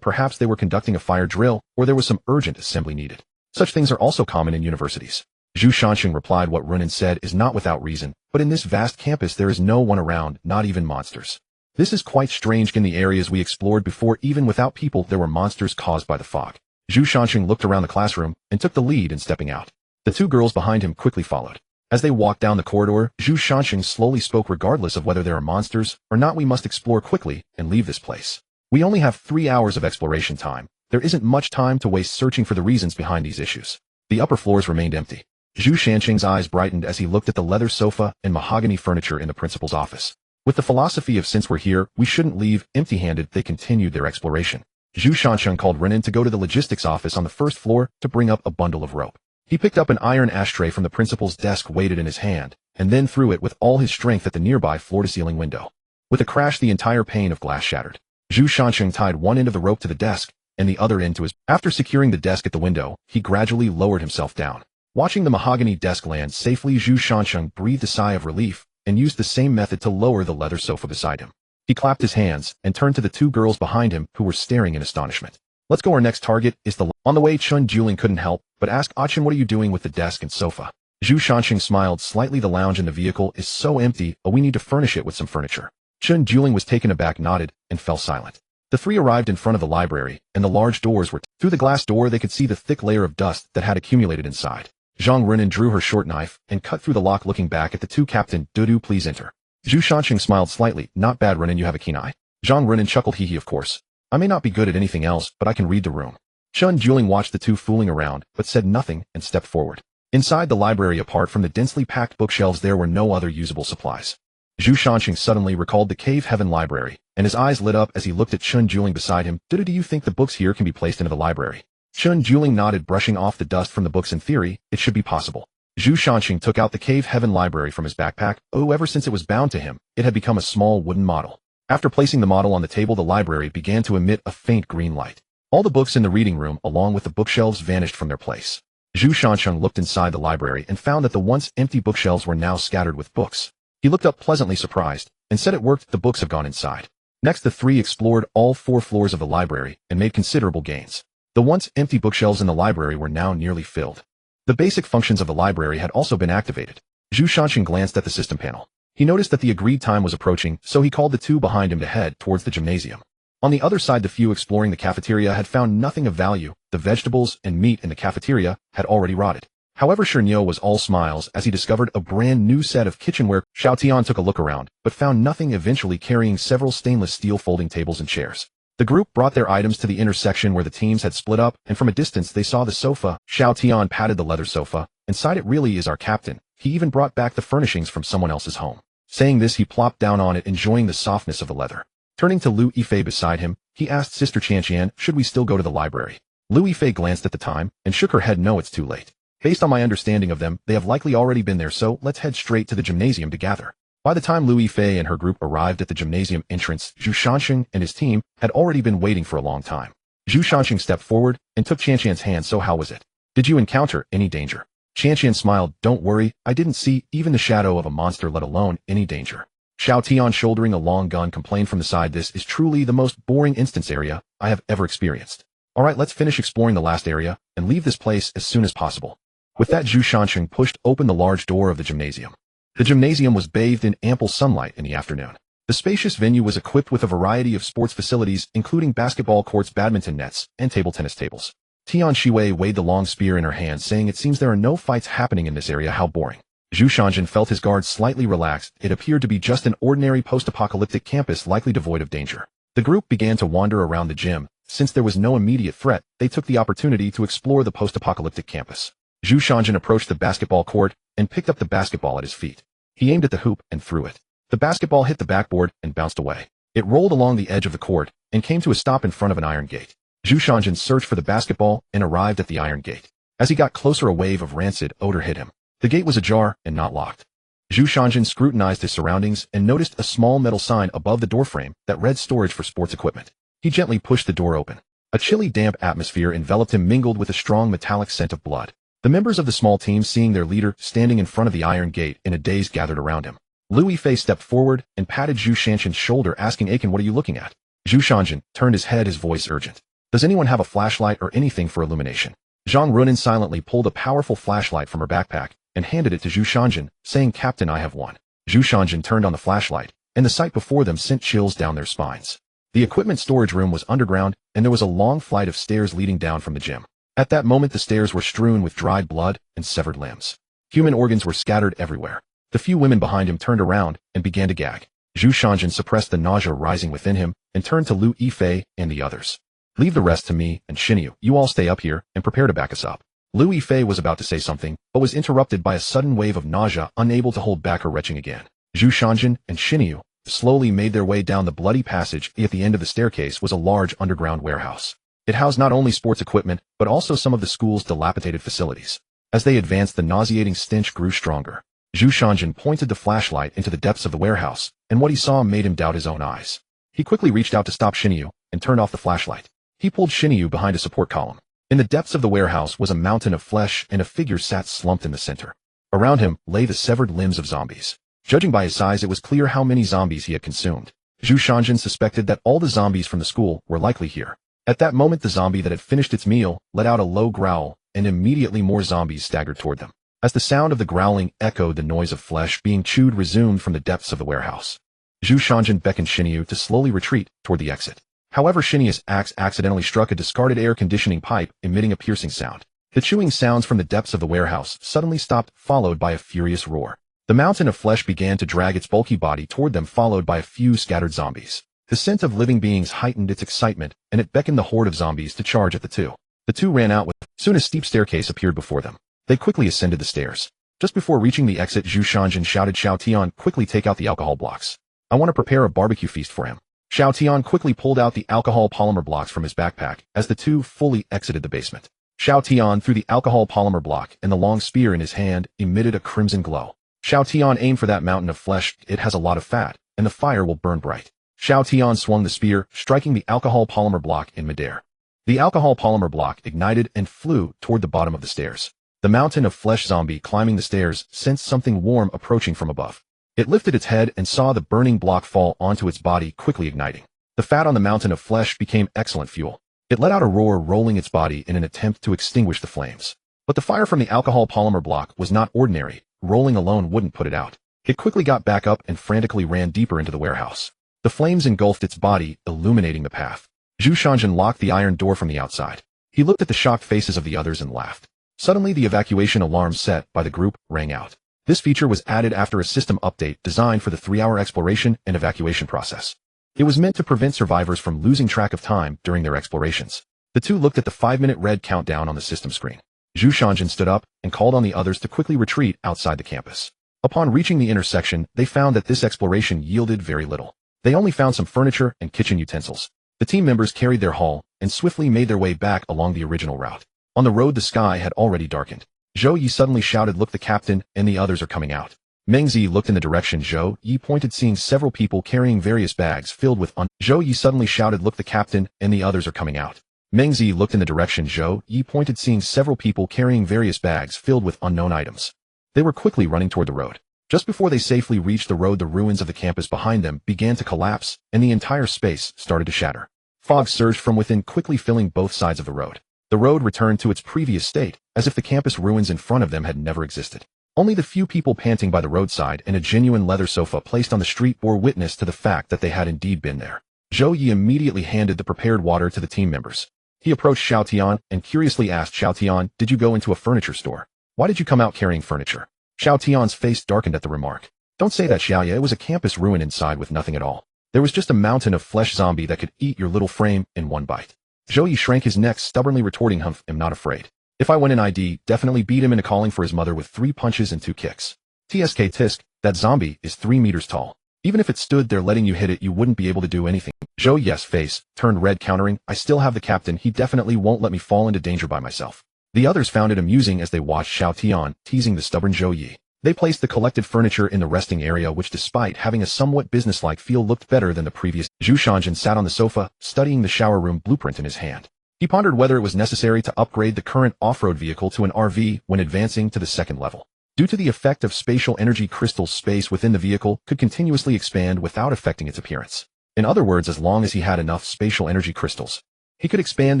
perhaps they were conducting a fire drill, or there was some urgent assembly needed. Such things are also common in universities. Zhu Shanqing replied, what Runin said is not without reason, but in this vast campus there is no one around, not even monsters. This is quite strange. In the areas we explored before, even without people, there were monsters caused by the fog. Zhu Shanqing looked around the classroom and took the lead in stepping out. The 2 girls behind him quickly followed. As they walked down the corridor, Zhu Shanqing slowly spoke, regardless of whether there are monsters or not, we must explore quickly and leave this place. We only have 3 hours of exploration time. There isn't much time to waste searching for the reasons behind these issues. The upper floors remained empty. Zhu Shanqing's eyes brightened as he looked at the leather sofa and mahogany furniture in the principal's office. With the philosophy of since we're here, we shouldn't leave empty-handed, they continued their exploration. Zhu Shanqing called Renan to go to the logistics office on the first floor to bring up a bundle of rope. He picked up an iron ashtray from the principal's desk, weighted in his hand, and then threw it with all his strength at the nearby floor-to-ceiling window. With a crash, the entire pane of glass shattered. Zhu Shanqing tied one end of the rope to the desk and the other end to his. After securing the desk at the window, he gradually lowered himself down. Watching the mahogany desk land safely, Zhu Shanqing breathed a sigh of relief and used the same method to lower the leather sofa beside him. He clapped his hands and turned to the two girls behind him who were staring in astonishment. Let's go, our next target is the... On the way, Chun Juling couldn't help but ask Achin, what are you doing with the desk and sofa? Zhu Shanqing smiled slightly. The lounge in the vehicle is so empty, we need to furnish it with some furniture. Chun Juling was taken aback, nodded, and fell silent. The three arrived in front of the library, and the large doors were... Through the glass door they could see the thick layer of dust that had accumulated inside. Zhang Renan drew her short knife and cut through the lock, looking back at the two. Captain Dudu, please enter. Zhu Shanqing smiled slightly. Not bad, Renan, you have a keen eye. Zhang Renan chuckled. Hee, of course. I may not be good at anything else, but I can read the room. Chun Juling watched the two fooling around, but said nothing and stepped forward. Inside the library, apart from the densely packed bookshelves, there were no other usable supplies. Zhu Shanqing suddenly recalled the Cave Heaven Library, and his eyes lit up as he looked at Chun Juling beside him. Do you think the books here can be placed into the library? Chun Juling nodded, brushing off the dust from the books. In theory, it should be possible. Zhu Shanqing took out the Cave Heaven Library from his backpack. Ever since it was bound to him, it had become a small wooden model. After placing the model on the table, the library began to emit a faint green light. All the books in the reading room, along with the bookshelves, vanished from their place. Zhu Shanqing looked inside the library and found that the once empty bookshelves were now scattered with books. He looked up, pleasantly surprised, and said, it worked, the books have gone inside. Next, the three explored all 4 floors of the library and made considerable gains. The once empty bookshelves in the library were now nearly filled. The basic functions of the library had also been activated. Zhu Shanqing glanced at the system panel. He noticed that the agreed time was approaching, so he called the two behind him to head towards the gymnasium. On the other side, the few exploring the cafeteria had found nothing of value. The vegetables and meat in the cafeteria had already rotted. However, Shernyo was all smiles as he discovered a brand new set of kitchenware. Xiao Tian took a look around, but found nothing, eventually carrying several stainless steel folding tables and chairs. The group brought their items to the intersection where the teams had split up, and from a distance they saw the sofa. Xiao Tian patted the leather sofa. Inside it really is our captain. He even brought back the furnishings from someone else's home. Saying this, he plopped down on it, enjoying the softness of the leather. Turning to Lu Yifei beside him, he asked Sister Qianqian, should we still go to the library? Lu Yifei glanced at the time and shook her head. No, it's too late. Based on my understanding of them, they have likely already been there, so let's head straight to the gymnasium to gather. By the time Lu Yifei and her group arrived at the gymnasium entrance, Zhu Shanqing and his team had already been waiting for a long time. Zhu Shanqing stepped forward and took Qianqian's hand. So how was it? Did you encounter any danger? Qianqian smiled. Don't worry, I didn't see even the shadow of a monster, let alone any danger. Xiao Tian, shouldering a long gun, complained from the side. This is truly the most boring instance area I have ever experienced. Alright, let's finish exploring the last area and leave this place as soon as possible. With that, Zhu Shanqing pushed open the large door of the gymnasium. The gymnasium was bathed in ample sunlight in the afternoon. The spacious venue was equipped with a variety of sports facilities, including basketball courts, badminton nets, and table tennis tables. Tian Shiwei weighed the long spear in her hand, saying, it seems there are no fights happening in this area, how boring. Zhu Shanqing felt his guard slightly relaxed. It appeared to be just an ordinary post-apocalyptic campus, likely devoid of danger. The group began to wander around the gym. Since there was no immediate threat, they took the opportunity to explore the post-apocalyptic campus. Zhu Shanqing approached the basketball court and picked up the basketball at his feet. He aimed at the hoop and threw it. The basketball hit the backboard and bounced away. It rolled along the edge of the court and came to a stop in front of an iron gate. Zhu Shanqing searched for the basketball and arrived at the iron gate. As he got closer, a wave of rancid odor hit him. The gate was ajar and not locked. Zhu Shanqing scrutinized his surroundings and noticed a small metal sign above the doorframe that read storage for sports equipment. He gently pushed the door open. A chilly, damp atmosphere enveloped him, mingled with a strong metallic scent of blood. The members of the small team, seeing their leader standing in front of the iron gate in a daze, gathered around him. Lu Yifei stepped forward and patted Zhu Shanqing's shoulder, asking, Aiken, what are you looking at? Zhu Shanqing turned his head, his voice urgent. Does anyone have a flashlight or anything for illumination? Zhang Runin silently pulled a powerful flashlight from her backpack and handed it to Zhu Shanqing, saying, Captain, I have one. Zhu Shanqing turned on the flashlight, and the sight before them sent chills down their spines. The equipment storage room was underground, and there was a long flight of stairs leading down from the gym. At that moment, the stairs were strewn with dried blood and severed limbs. Human organs were scattered everywhere. The few women behind him turned around and began to gag. Zhu Shanqing suppressed the nausea rising within him and turned to Lu Yifei and the others. Leave the rest to me and Shinyu. You all stay up here and prepare to back us up. Liu Yifei was about to say something, but was interrupted by a sudden wave of nausea, unable to hold back her retching again. Zhu Shanjin and Shinyu slowly made their way down the bloody passage. At the end of the staircase was a large underground warehouse. It housed not only sports equipment, but also some of the school's dilapidated facilities. As they advanced, the nauseating stench grew stronger. Zhu Shanjin pointed the flashlight into the depths of the warehouse, and what he saw made him doubt his own eyes. He quickly reached out to stop Shinyu and turned off the flashlight. He pulled Shinyu behind a support column. In the depths of the warehouse was a mountain of flesh, and a figure sat slumped in the center. Around him lay the severed limbs of zombies. Judging by his size, it was clear how many zombies he had consumed. Zhu Shanjin suspected that all the zombies from the school were likely here. At that moment, the zombie that had finished its meal let out a low growl, and immediately more zombies staggered toward them. As the sound of the growling echoed, the noise of flesh being chewed resumed from the depths of the warehouse. Zhu Shanjin beckoned Shinyu to slowly retreat toward the exit. However, Shinyu's axe accidentally struck a discarded air conditioning pipe, emitting a piercing sound. The chewing sounds from the depths of the warehouse suddenly stopped, followed by a furious roar. The mountain of flesh began to drag its bulky body toward them, followed by a few scattered zombies. The scent of living beings heightened its excitement, and it beckoned the horde of zombies to charge at the two. The two ran out with. Soon a steep staircase appeared before them. They quickly ascended the stairs. Just before reaching the exit, Zhu Shanjin shouted, "Xiao Tian, quickly take out the alcohol blocks. I want to prepare a barbecue feast for him." Xiao Tian quickly pulled out the alcohol polymer blocks from his backpack as the two fully exited the basement. Xiao Tian threw the alcohol polymer block, and the long spear in his hand emitted a crimson glow. Xiao Tian aimed for that mountain of flesh. It has a lot of fat, and the fire will burn bright. Xiao Tian swung the spear, striking the alcohol polymer block in midair. The alcohol polymer block ignited and flew toward the bottom of the stairs. The mountain of flesh zombie climbing the stairs sensed something warm approaching from above. It lifted its head and saw the burning block fall onto its body, quickly igniting. The fat on the mountain of flesh became excellent fuel. It let out a roar, rolling its body in an attempt to extinguish the flames. But the fire from the alcohol polymer block was not ordinary. Rolling alone wouldn't put it out. It quickly got back up and frantically ran deeper into the warehouse. The flames engulfed its body, illuminating the path. Zhu Shanjin locked the iron door from the outside. He looked at the shocked faces of the others and laughed. Suddenly, the evacuation alarm set by the group rang out. This feature was added after a system update designed for the 3-hour exploration and evacuation process. It was meant to prevent survivors from losing track of time during their explorations. The two looked at the 5-minute red countdown on the system screen. Zhu Shanjin stood up and called on the others to quickly retreat outside the campus. Upon reaching the intersection, they found that this exploration yielded very little. They only found some furniture and kitchen utensils. The team members carried their haul and swiftly made their way back along the original route. On the road, the sky had already darkened. Zhou Yi suddenly shouted, "Look, the captain and the others are coming out." Meng Zi looked in the direction Zhou Yi pointed, seeing several people carrying various bags filled with Zhou Yi suddenly shouted, "Look, the captain and the others are coming out." Meng Zi looked in the direction Zhou Yi pointed, seeing several people carrying various bags filled with unknown items. They were quickly running toward the road. Just before they safely reached the road, the ruins of the campus behind them began to collapse, and the entire space started to shatter. Fog surged from within, quickly filling both sides of the road. The road returned to its previous state, as if the campus ruins in front of them had never existed. Only the few people panting by the roadside and a genuine leather sofa placed on the street bore witness to the fact that they had indeed been there. Zhou Yi immediately handed the prepared water to the team members. He approached Xiao Tian and curiously asked, "Xiao Tian, did you go into a furniture store? Why did you come out carrying furniture?" Xiao Tian's face darkened at the remark. "Don't say that, Xiaoya. It was a campus ruin inside with nothing at all. There was just a mountain of flesh zombie that could eat your little frame in one bite." Zhou Yi shrank his neck, stubbornly retorting, "Humph, am not afraid. If I went in, I'd definitely beat him into calling for his mother with 3 punches and 2 kicks. TSK tisk, that zombie is 3 meters tall. Even if it stood there letting you hit it, you wouldn't be able to do anything." Zhou Yi's face turned red, countering, "I still have the captain. He definitely won't let me fall into danger by myself." The others found it amusing as they watched Xiao Tian teasing the stubborn Zhou Yi. They placed the collected furniture in the resting area, which despite having a somewhat businesslike feel looked better than the previous. Zhu Shanjin sat on the sofa, studying the shower room blueprint in his hand. He pondered whether it was necessary to upgrade the current off-road vehicle to an RV when advancing to the 2nd level. Due to the effect of spatial energy crystals, space within the vehicle could continuously expand without affecting its appearance. In other words, as long as he had enough spatial energy crystals, he could expand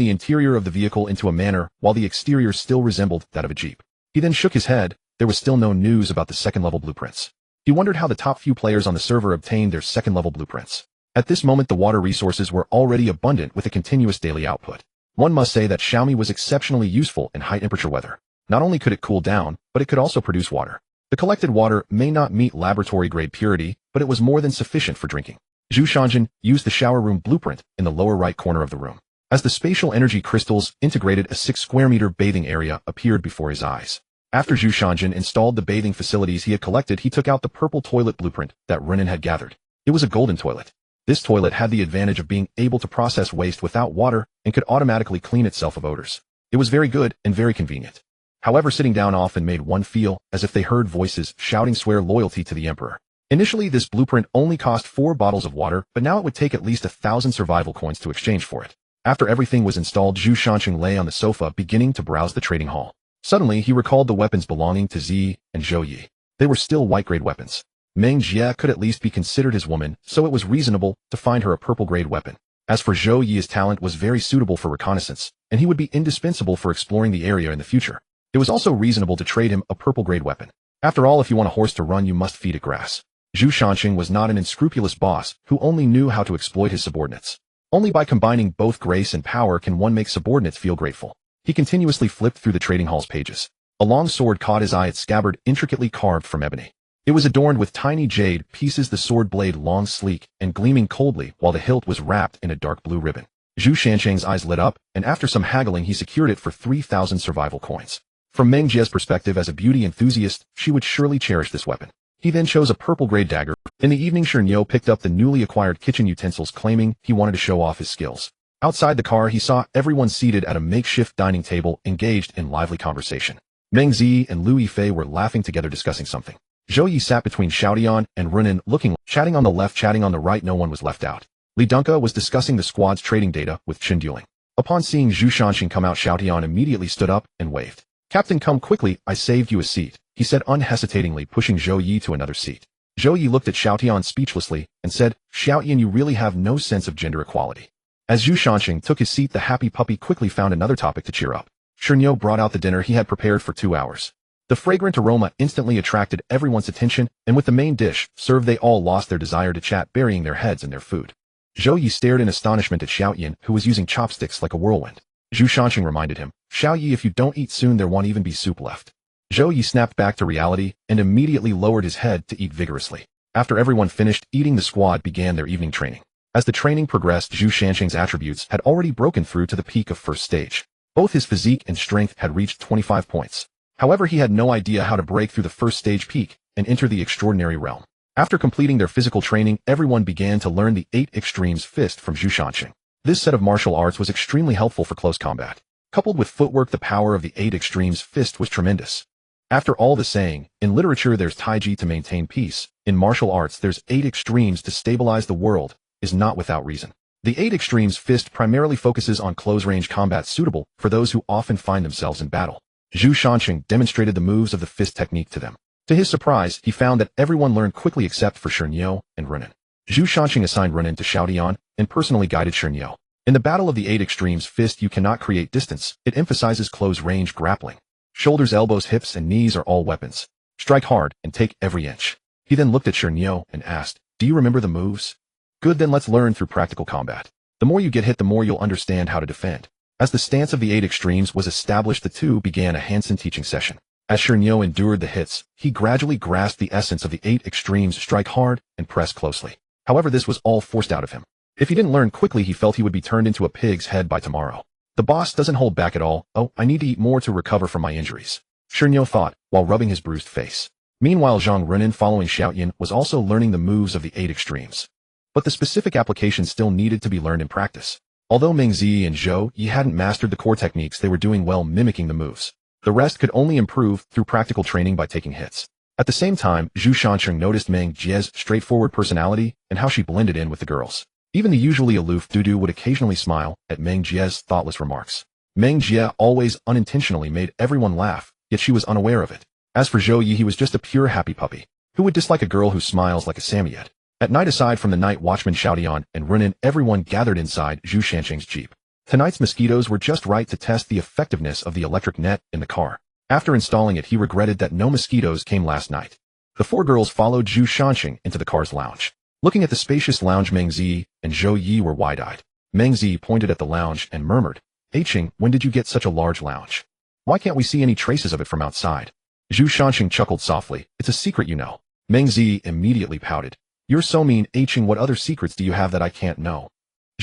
the interior of the vehicle into a manner while the exterior still resembled that of a Jeep. He then shook his head. There was still no news about the 2nd level blueprints. He wondered how the top few players on the server obtained their 2nd level blueprints. At this moment, the water resources were already abundant with a continuous daily output. One must say that Xiaomi was exceptionally useful in high temperature weather. Not only could it cool down, but it could also produce water. The collected water may not meet laboratory grade purity, but it was more than sufficient for drinking. Zhu Shanjin used the shower room blueprint in the lower right corner of the room. As the spatial energy crystals integrated, a 6 square meter bathing area appeared before his eyes. After Zhu Shanjin installed the bathing facilities he had collected, he took out the purple toilet blueprint that Renan had gathered. It was a golden toilet. This toilet had the advantage of being able to process waste without water and could automatically clean itself of odors. It was very good and very convenient. However, sitting down often made one feel as if they heard voices shouting swear loyalty to the emperor. Initially, this blueprint only cost 4 bottles of water, but now it would take at least 1,000 survival coins to exchange for it. After everything was installed, Zhu Shanqing lay on the sofa beginning to browse the trading hall. Suddenly, he recalled the weapons belonging to Zi and Zhou Yi. They were still white-grade weapons. Meng Jie could at least be considered his woman, so it was reasonable to find her a purple-grade weapon. As for Zhou Yi, his talent was very suitable for reconnaissance, and he would be indispensable for exploring the area in the future. It was also reasonable to trade him a purple-grade weapon. After all, if you want a horse to run, you must feed it grass. Zhu Shanqing was not an unscrupulous boss who only knew how to exploit his subordinates. Only by combining both grace and power can one make subordinates feel grateful. He continuously flipped through the trading hall's pages. A long sword caught his eye, its scabbard intricately carved from ebony. It was adorned with tiny jade pieces, the sword blade long, sleek, and gleaming coldly, while the hilt was wrapped in a dark blue ribbon. Zhu Shanqing's eyes lit up, and after some haggling he secured it for 3,000 survival coins. From Meng Jie's perspective as a beauty enthusiast, she would surely cherish this weapon. He then chose a purple-grade dagger. In the evening, Shernyo picked up the newly acquired kitchen utensils, claiming he wanted to show off his skills. Outside the car, he saw everyone seated at a makeshift dining table, engaged in lively conversation. Meng Zi and Lu Yifei were laughing together, discussing something. Zhou Yi sat between Xiaotian and Renan, chatting on the left, chatting on the right. No one was left out. Li Dunka was discussing the squad's trading data with Chen Dueling. Upon seeing Zhu Shanqing come out, Xiaotian immediately stood up and waved. "Captain, come quickly, I saved you a seat," he said unhesitatingly, pushing Zhou Yi to another seat. Zhou Yi looked at Xiaotian speechlessly and said, "Xiaotian, you really have no sense of gender equality." As Zhu Shanqing took his seat, the happy puppy quickly found another topic to cheer up. Shernyo brought out the dinner he had prepared for 2 hours. The fragrant aroma instantly attracted everyone's attention, and with the main dish served, they all lost their desire to chat, burying their heads in their food. Zhou Yi stared in astonishment at Xiaotian, who was using chopsticks like a whirlwind. Zhu Shanqing reminded him, "Xiao Yi, if you don't eat soon, there won't even be soup left." Zhou Yi snapped back to reality and immediately lowered his head to eat vigorously. After everyone finished eating, the squad began their evening training. As the training progressed, Zhu Shanqing's attributes had already broken through to the peak of first stage. Both his physique and strength had reached 25 points. However, he had no idea how to break through the first stage peak and enter the extraordinary realm. After completing their physical training, everyone began to learn the 8 Extremes Fist from Zhu Shanqing. This set of martial arts was extremely helpful for close combat. Coupled with footwork, the power of the 8 Extremes Fist was tremendous. After all, the saying, in literature there's Taiji to maintain peace, in martial arts there's 8 extremes to stabilize the world, is not without reason. The 8 Extremes Fist primarily focuses on close-range combat, suitable for those who often find themselves in battle. Zhu Shanqing demonstrated the moves of the fist technique to them. To his surprise, he found that everyone learned quickly except for Shernyo and Renan. Zhu Shanqing assigned Renan to Xiaotian and personally guided Shernyo. In the battle of the 8 Extremes Fist, you cannot create distance. It emphasizes close-range grappling. Shoulders, elbows, hips, and knees are all weapons. Strike hard and take every inch. He then looked at Shernyo and asked, "Do you remember the moves?" "Good, then let's learn through practical combat. The more you get hit, the more you'll understand how to defend." As the stance of the 8 Extremes was established, the two began a Hansen teaching session. As Shernyo endured the hits, he gradually grasped the essence of the 8 Extremes: strike hard and press closely. However, this was all forced out of him. If he didn't learn quickly, he felt he would be turned into a pig's head by tomorrow. The boss doesn't hold back at all. "Oh, I need to eat more to recover from my injuries," Shernyo thought, while rubbing his bruised face. Meanwhile, Zhang Renan, following Xiaotian, was also learning the moves of the 8 Extremes. But the specific application still needed to be learned in practice. Although Meng Zi and Zhou Yi hadn't mastered the core techniques, they were doing well mimicking the moves. The rest could only improve through practical training by taking hits. At the same time, Zhu Shanqing noticed Meng Jie's straightforward personality and how she blended in with the girls. Even the usually aloof Dudu would occasionally smile at Meng Jie's thoughtless remarks. Meng Jie always unintentionally made everyone laugh, yet she was unaware of it. As for Zhou Yi, he was just a pure happy puppy. Who would dislike a girl who smiles like a Samoyed? At night, aside from the night watchman Xiaotian and Renan, everyone gathered inside Zhu Shanqing's jeep. Tonight's mosquitoes were just right to test the effectiveness of the electric net in the car. After installing it, he regretted that no mosquitoes came last night. The 4 girls followed Zhu Shanqing into the car's lounge. Looking at the spacious lounge, Meng Zi and Zhou Yi were wide-eyed. Meng Zi pointed at the lounge and murmured, "Aiqing, when did you get such a large lounge? Why can't we see any traces of it from outside?" Zhu Shanqing chuckled softly. "It's a secret, you know." Meng Zi immediately pouted. "You're so mean, Aiqing. What other secrets do you have that I can't know?"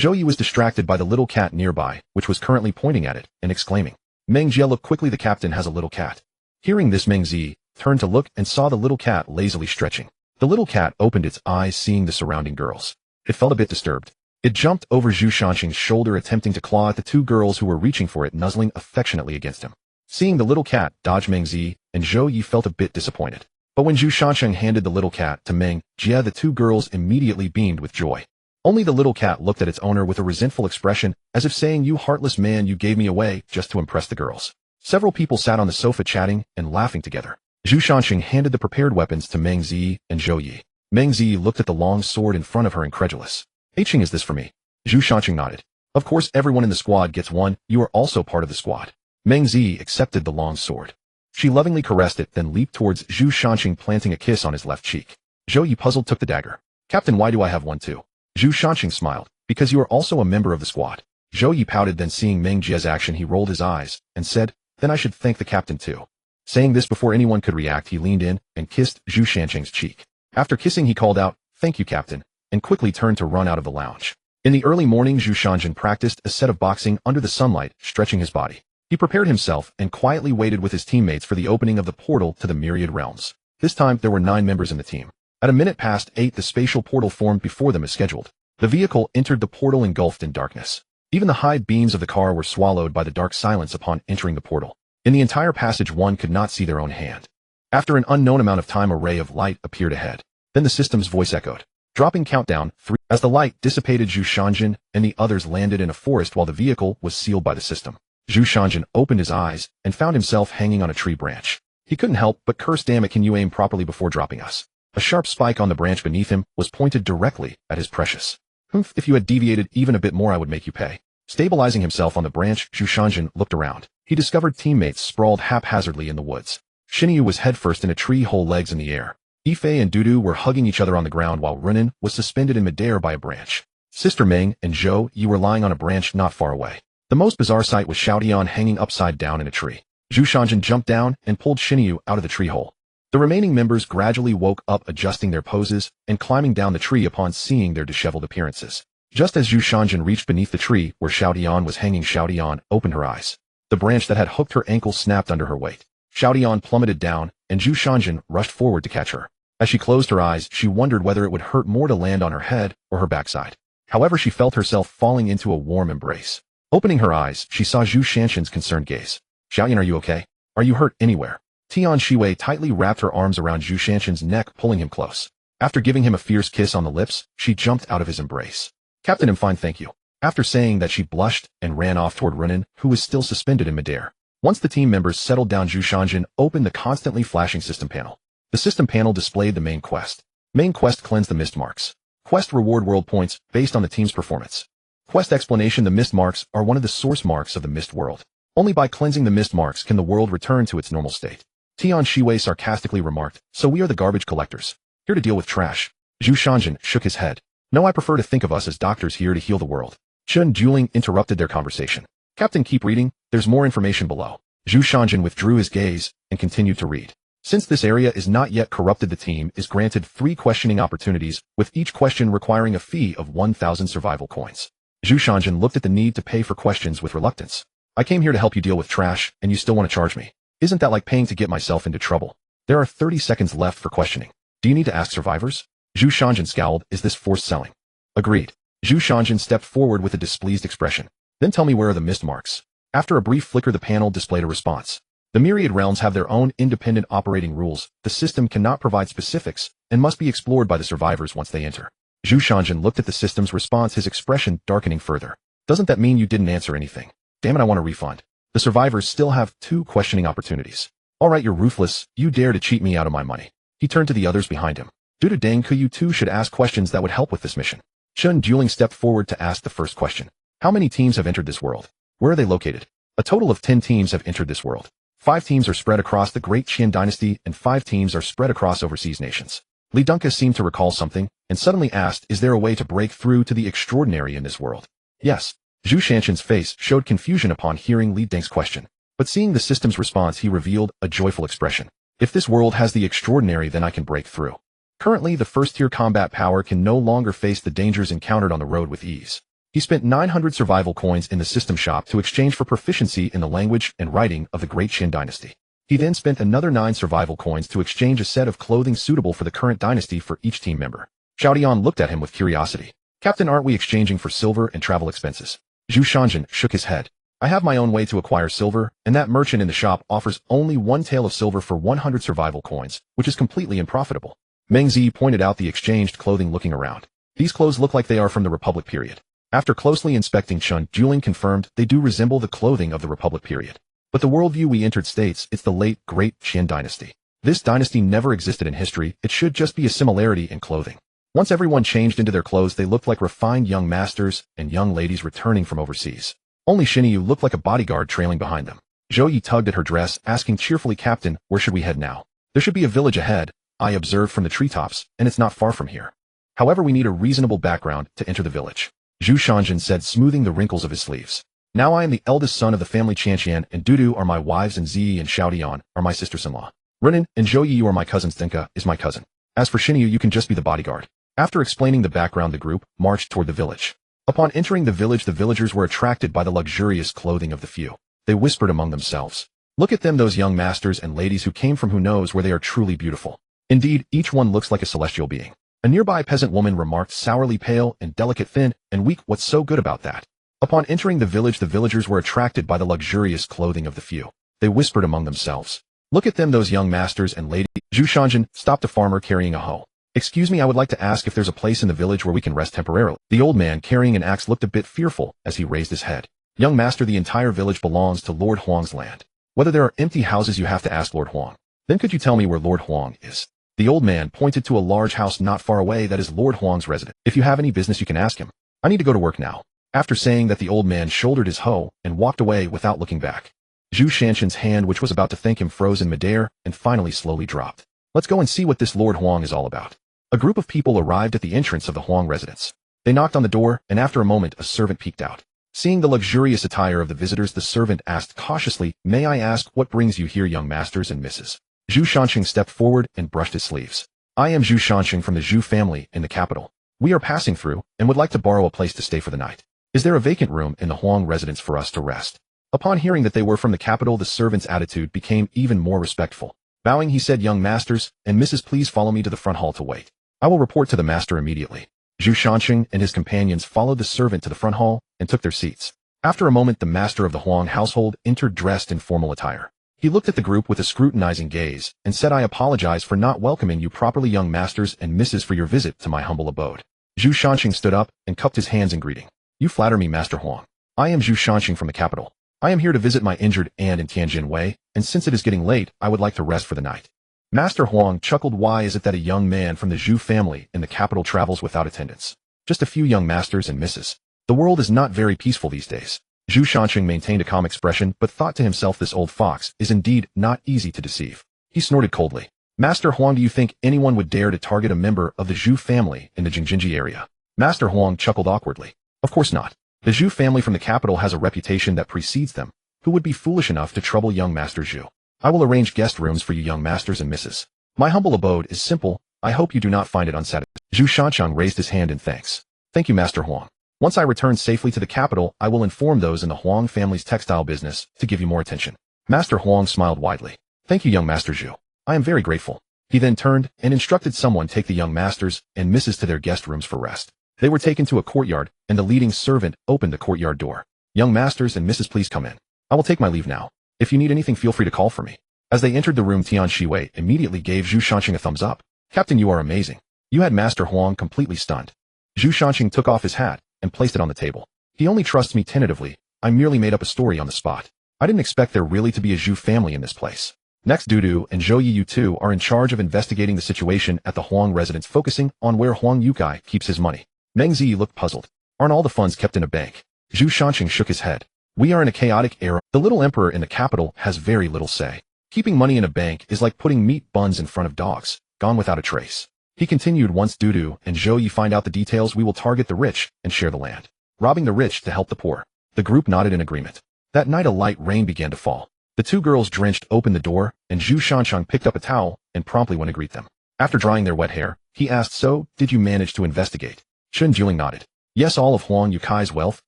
Zhou Yi was distracted by the little cat nearby, which was currently pointing at it, and exclaiming, Meng Jie, look quickly, the captain has a little cat. Hearing this, Meng Zi turned to look and saw the little cat lazily stretching. The little cat opened its eyes seeing the surrounding girls. It felt a bit disturbed. It jumped over Zhu Shanqing's shoulder, attempting to claw at the two girls who were reaching for it, nuzzling affectionately against him. Seeing the little cat dodge, Meng Zi and Zhou Yi felt a bit disappointed. But when Zhu Shanqing handed the little cat to Meng Jie, the two girls immediately beamed with joy. Only the little cat looked at its owner with a resentful expression, as if saying, you heartless man, you gave me away just to impress the girls. Several people sat on the sofa chatting and laughing together. Zhu Shanqing handed the prepared weapons to Meng Zi and Zhou Yi. Meng Zi looked at the long sword in front of her, incredulous. Hing, is this for me? Zhu Shanqing nodded. Of course, everyone in the squad gets one, you are also part of the squad. Meng Zi accepted the long sword. She lovingly caressed it, then leaped towards Zhu Shanqing, planting a kiss on his left cheek. Zhou Yi, puzzled, took the dagger. Captain, why do I have one too? Zhu Shanqing smiled. Because you are also a member of the squad. Zhou Yi pouted, then seeing Meng Jie's action he rolled his eyes, and said, then I should thank the captain too. Saying this before anyone could react, he leaned in and kissed Zhu Shanqing's cheek. After kissing, he called out, thank you, captain, and quickly turned to run out of the lounge. In the early morning, Zhu Shanqing practiced a set of boxing under the sunlight, stretching his body. He prepared himself and quietly waited with his teammates for the opening of the portal to the myriad realms. This time, there were 9 members in the team. At a minute past 8, the spatial portal formed before them as scheduled. The vehicle entered the portal engulfed in darkness. Even the high beams of the car were swallowed by the dark silence upon entering the portal. In the entire passage, one could not see their own hand. After an unknown amount of time, a ray of light appeared ahead. Then the system's voice echoed. Dropping countdown 3. As the light dissipated, Zhu Shanqing and the others landed in a forest while the vehicle was sealed by the system. Zhu Shanqing opened his eyes and found himself hanging on a tree branch. He couldn't help but curse, damn it, can you aim properly before dropping us? A sharp spike on the branch beneath him was pointed directly at his precious. If you had deviated even a bit more, I would make you pay. Stabilizing himself on the branch, Zhu Shanqing looked around. He discovered teammates sprawled haphazardly in the woods. Xinyu was headfirst in a tree, whole legs in the air. Yifei and Dudu were hugging each other on the ground, while Runan was suspended in midair by a branch. Sister Meng and Zhou Yi were lying on a branch not far away. The most bizarre sight was Xiaotian hanging upside down in a tree. Zhu Shanqing jumped down and pulled Xinyu out of the tree hole. The remaining members gradually woke up, adjusting their poses and climbing down the tree upon seeing their disheveled appearances. Just as Zhu Shanqing reached beneath the tree where Xiaotian was hanging, Xiaotian opened her eyes. The branch that had hooked her ankle snapped under her weight. Xiaotian plummeted down, and Zhu Shanqing rushed forward to catch her. As she closed her eyes, she wondered whether it would hurt more to land on her head or her backside. However, she felt herself falling into a warm embrace. Opening her eyes, she saw Zhu Shanqing's concerned gaze. Xiaoyan, are you okay? Are you hurt anywhere? Tian Shiwei tightly wrapped her arms around Zhu Shanqing's neck, pulling him close. After giving him a fierce kiss on the lips, she jumped out of his embrace. Captain, I'm fine, thank you. After saying that, she blushed and ran off toward Runan, who was still suspended in midair. Once the team members settled down, Zhu Shanqing opened the constantly flashing system panel. The system panel displayed the main quest. Main quest: cleanse the mist marks. Quest: reward world points based on the team's performance. Quest explanation: the mist marks are one of the source marks of the mist world. Only by cleansing the mist marks can the world return to its normal state. Tian Shiwei sarcastically remarked, so we are the garbage collectors, here to deal with trash. Zhu Shanqing shook his head. No, I prefer to think of us as doctors here to heal the world. Chen Juling interrupted their conversation. Captain, keep reading, there's more information below. Zhu Shanqing withdrew his gaze and continued to read. Since this area is not yet corrupted, the team is granted 3 questioning opportunities, with each question requiring a fee of 1,000 survival coins. Zhu Shanqing looked at the need to pay for questions with reluctance. I came here to help you deal with trash, and you still want to charge me. Isn't that like paying to get myself into trouble? There are 30 seconds left for questioning. Do you need to ask survivors? Zhu Shanqing scowled. Is this forced selling? Agreed. Zhu Shanqing stepped forward with a displeased expression. Then tell me, where are the mist marks? After a brief flicker, the panel displayed a response. The myriad realms have their own independent operating rules. The system cannot provide specifics and must be explored by the survivors once they enter. Zhu Shanqing looked at the system's response, his expression darkening further. Doesn't that mean you didn't answer anything? Damn it, I want a refund. The survivors still have 2 questioning opportunities. Alright, you're ruthless. You dare to cheat me out of my money. He turned to the others behind him. Due to Deng Ku, you 2 should ask questions that would help with this mission. Chen Juling stepped forward to ask the first question. How many teams have entered this world? Where are they located? A total of 10 teams have entered this world. 5 teams are spread across the Great Qian Dynasty, and 5 teams are spread across overseas nations. Li Dunka seemed to recall something, and suddenly asked, is there a way to break through to the extraordinary in this world? Yes. Zhu Shanqing's face showed confusion upon hearing Li Deng's question, but seeing the system's response, he revealed a joyful expression. If this world has the extraordinary, then I can break through. Currently, the first-tier combat power can no longer face the dangers encountered on the road with ease. He spent 900 survival coins in the system shop to exchange for proficiency in the language and writing of the Great Qin dynasty. He then spent another 9 survival coins to exchange a set of clothing suitable for the current dynasty for each team member. Xiao Dian looked at him with curiosity. Captain, aren't we exchanging for silver and travel expenses? Zhu Shanjin shook his head. I have my own way to acquire silver, and that merchant in the shop offers only 1 tael of silver for 100 survival coins, which is completely unprofitable. Meng Zi pointed out the exchanged clothing looking around. These clothes look like they are from the Republic period. After closely inspecting Chun, Juling confirmed they do resemble the clothing of the Republic period. But the worldview we entered states it's the late, Great Qin dynasty. This dynasty never existed in history, it should just be a similarity in clothing. Once everyone changed into their clothes, they looked like refined young masters and young ladies returning from overseas. Only Xinyu looked like a bodyguard trailing behind them. Zhou Yi tugged at her dress, asking cheerfully, Captain, where should we head now? There should be a village ahead, I observed from the treetops, and it's not far from here. However, we need a reasonable background to enter the village. Zhu Shanjin said, smoothing the wrinkles of his sleeves. Now I am the eldest son of the family Qianqian, and Dudu are my wives, and Zi and Xiaodian are my sisters-in-law. Renan and Zhou Yi, you are my cousins. Thinka is my cousin. As for Xinyu, you can just be the bodyguard. After explaining the background, the group marched toward the village. Upon entering the village, the villagers were attracted by the luxurious clothing of the few. They whispered among themselves. Look at them, those young masters and ladies who came from who knows where. They are truly beautiful. Indeed, each one looks like a celestial being. A nearby peasant woman remarked, sourly pale and delicate, thin and weak. What's so good about that? Upon entering the village, the villagers were attracted by the luxurious clothing of the few. They whispered among themselves. Look at them, those young masters and ladies. Zhu Shanjin stopped a farmer carrying a hoe. Excuse me, I would like to ask if there's a place in the village where we can rest temporarily. The old man carrying an axe looked a bit fearful as he raised his head. Young master, the entire village belongs to Lord Huang's land. Whether there are empty houses, you have to ask Lord Huang. Then could you tell me where Lord Huang is? The old man pointed to a large house not far away that is Lord Huang's residence. If you have any business, you can ask him. I need to go to work now. After saying that, the old man shouldered his hoe and walked away without looking back. Zhu Shanjin's hand, which was about to thank him, froze in midair and finally slowly dropped. Let's go and see what this Lord Huang is all about. A group of people arrived at the entrance of the Huang residence. They knocked on the door, and after a moment a servant peeked out. Seeing the luxurious attire of the visitors, the servant asked cautiously, May I ask what brings you here, young masters and misses? Zhu Shanqing stepped forward and brushed his sleeves. I am Zhu Shanqing from the Zhu family in the capital. We are passing through and would like to borrow a place to stay for the night. Is there a vacant room in the Huang residence for us to rest? Upon hearing that they were from the capital, the servant's attitude became even more respectful. Bowing, he said, Young masters and misses, please follow me to the front hall to wait. I will report to the master immediately. Zhu Shanqing and his companions followed the servant to the front hall and took their seats. After a moment, the master of the Huang household entered dressed in formal attire. He looked at the group with a scrutinizing gaze and said, I apologize for not welcoming you properly, young masters and misses, for your visit to my humble abode. Zhu Shanqing stood up and cupped his hands in greeting. You flatter me, Master Huang. I am Zhu Shanqing from the capital. I am here to visit my injured aunt in Tianjin Wei, and since it is getting late, I would like to rest for the night. Master Huang chuckled. Why is it that a young man from the Zhu family in the capital travels without attendance? Just a few young masters and misses. The world is not very peaceful these days. Zhu Shanqing maintained a calm expression, but thought to himself, this old fox is indeed not easy to deceive. He snorted coldly. Master Huang, do you think anyone would dare to target a member of the Zhu family in the Jingjinji area? Master Huang chuckled awkwardly. Of course not. The Zhu family from the capital has a reputation that precedes them. Who would be foolish enough to trouble young Master Zhu? I will arrange guest rooms for you young masters and misses. My humble abode is simple. I hope you do not find it unsatisfactory. Zhu Shanqiang raised his hand in thanks. Thank you, Master Huang. Once I return safely to the capital, I will inform those in the Huang family's textile business to give you more attention. Master Huang smiled widely. Thank you, young Master Zhu. I am very grateful. He then turned and instructed someone take the young masters and misses to their guest rooms for rest. They were taken to a courtyard, and the leading servant opened the courtyard door. Young masters and misses, please come in. I will take my leave now. If you need anything, feel free to call for me. As they entered the room, Tian Shiwei immediately gave Zhu Shanqing a thumbs up. Captain, you are amazing. You had Master Huang completely stunned. Zhu Shanqing took off his hat and placed it on the table. He only trusts me tentatively. I merely made up a story on the spot. I didn't expect there really to be a Zhu family in this place. Next, Dudu and Zhou Yi, you two are in charge of investigating the situation at the Huang residence, focusing on where Huang Yukai keeps his money. Meng Zi looked puzzled. Aren't all the funds kept in a bank? Zhu Shanqing shook his head. We are in a chaotic era. The little emperor in the capital has very little say. Keeping money in a bank is like putting meat buns in front of dogs, gone without a trace. He continued, once Dudu and Zhou Yi find out the details, we will target the rich and share the land, robbing the rich to help the poor. The group nodded in agreement. That night a light rain began to fall. The two girls, drenched, opened the door, and Zhu Shanqiang picked up a towel and promptly went to greet them. After drying their wet hair, he asked, so, did you manage to investigate? Chen Juling nodded. Yes, all of Huang Yukai's wealth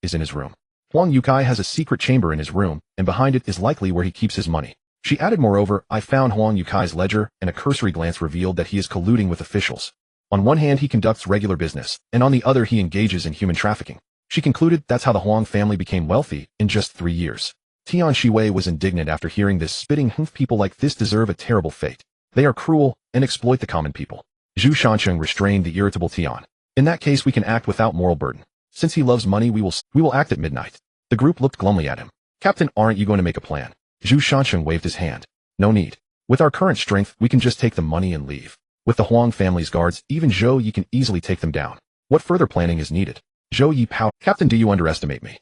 is in his room. Huang Yukai has a secret chamber in his room, and behind it is likely where he keeps his money. She added, moreover, I found Huang Yukai's ledger, and a cursory glance revealed that he is colluding with officials. On one hand, he conducts regular business, and on the other, he engages in human trafficking. She concluded that's how the Huang family became wealthy in just 3 years. Tian Shiwei was indignant after hearing this, spitting, people like this deserve a terrible fate. They are cruel and exploit the common people. Zhu Shancheng restrained the irritable Tian. In that case, we can act without moral burden. Since he loves money, we will act at midnight. The group looked glumly at him. Captain, aren't you going to make a plan? Zhu Shancheng waved his hand. No need. With our current strength, we can just take the money and leave. With the Huang family's guards, even Zhou Yi can easily take them down. What further planning is needed? Zhou Yi pow. Captain, do you underestimate me?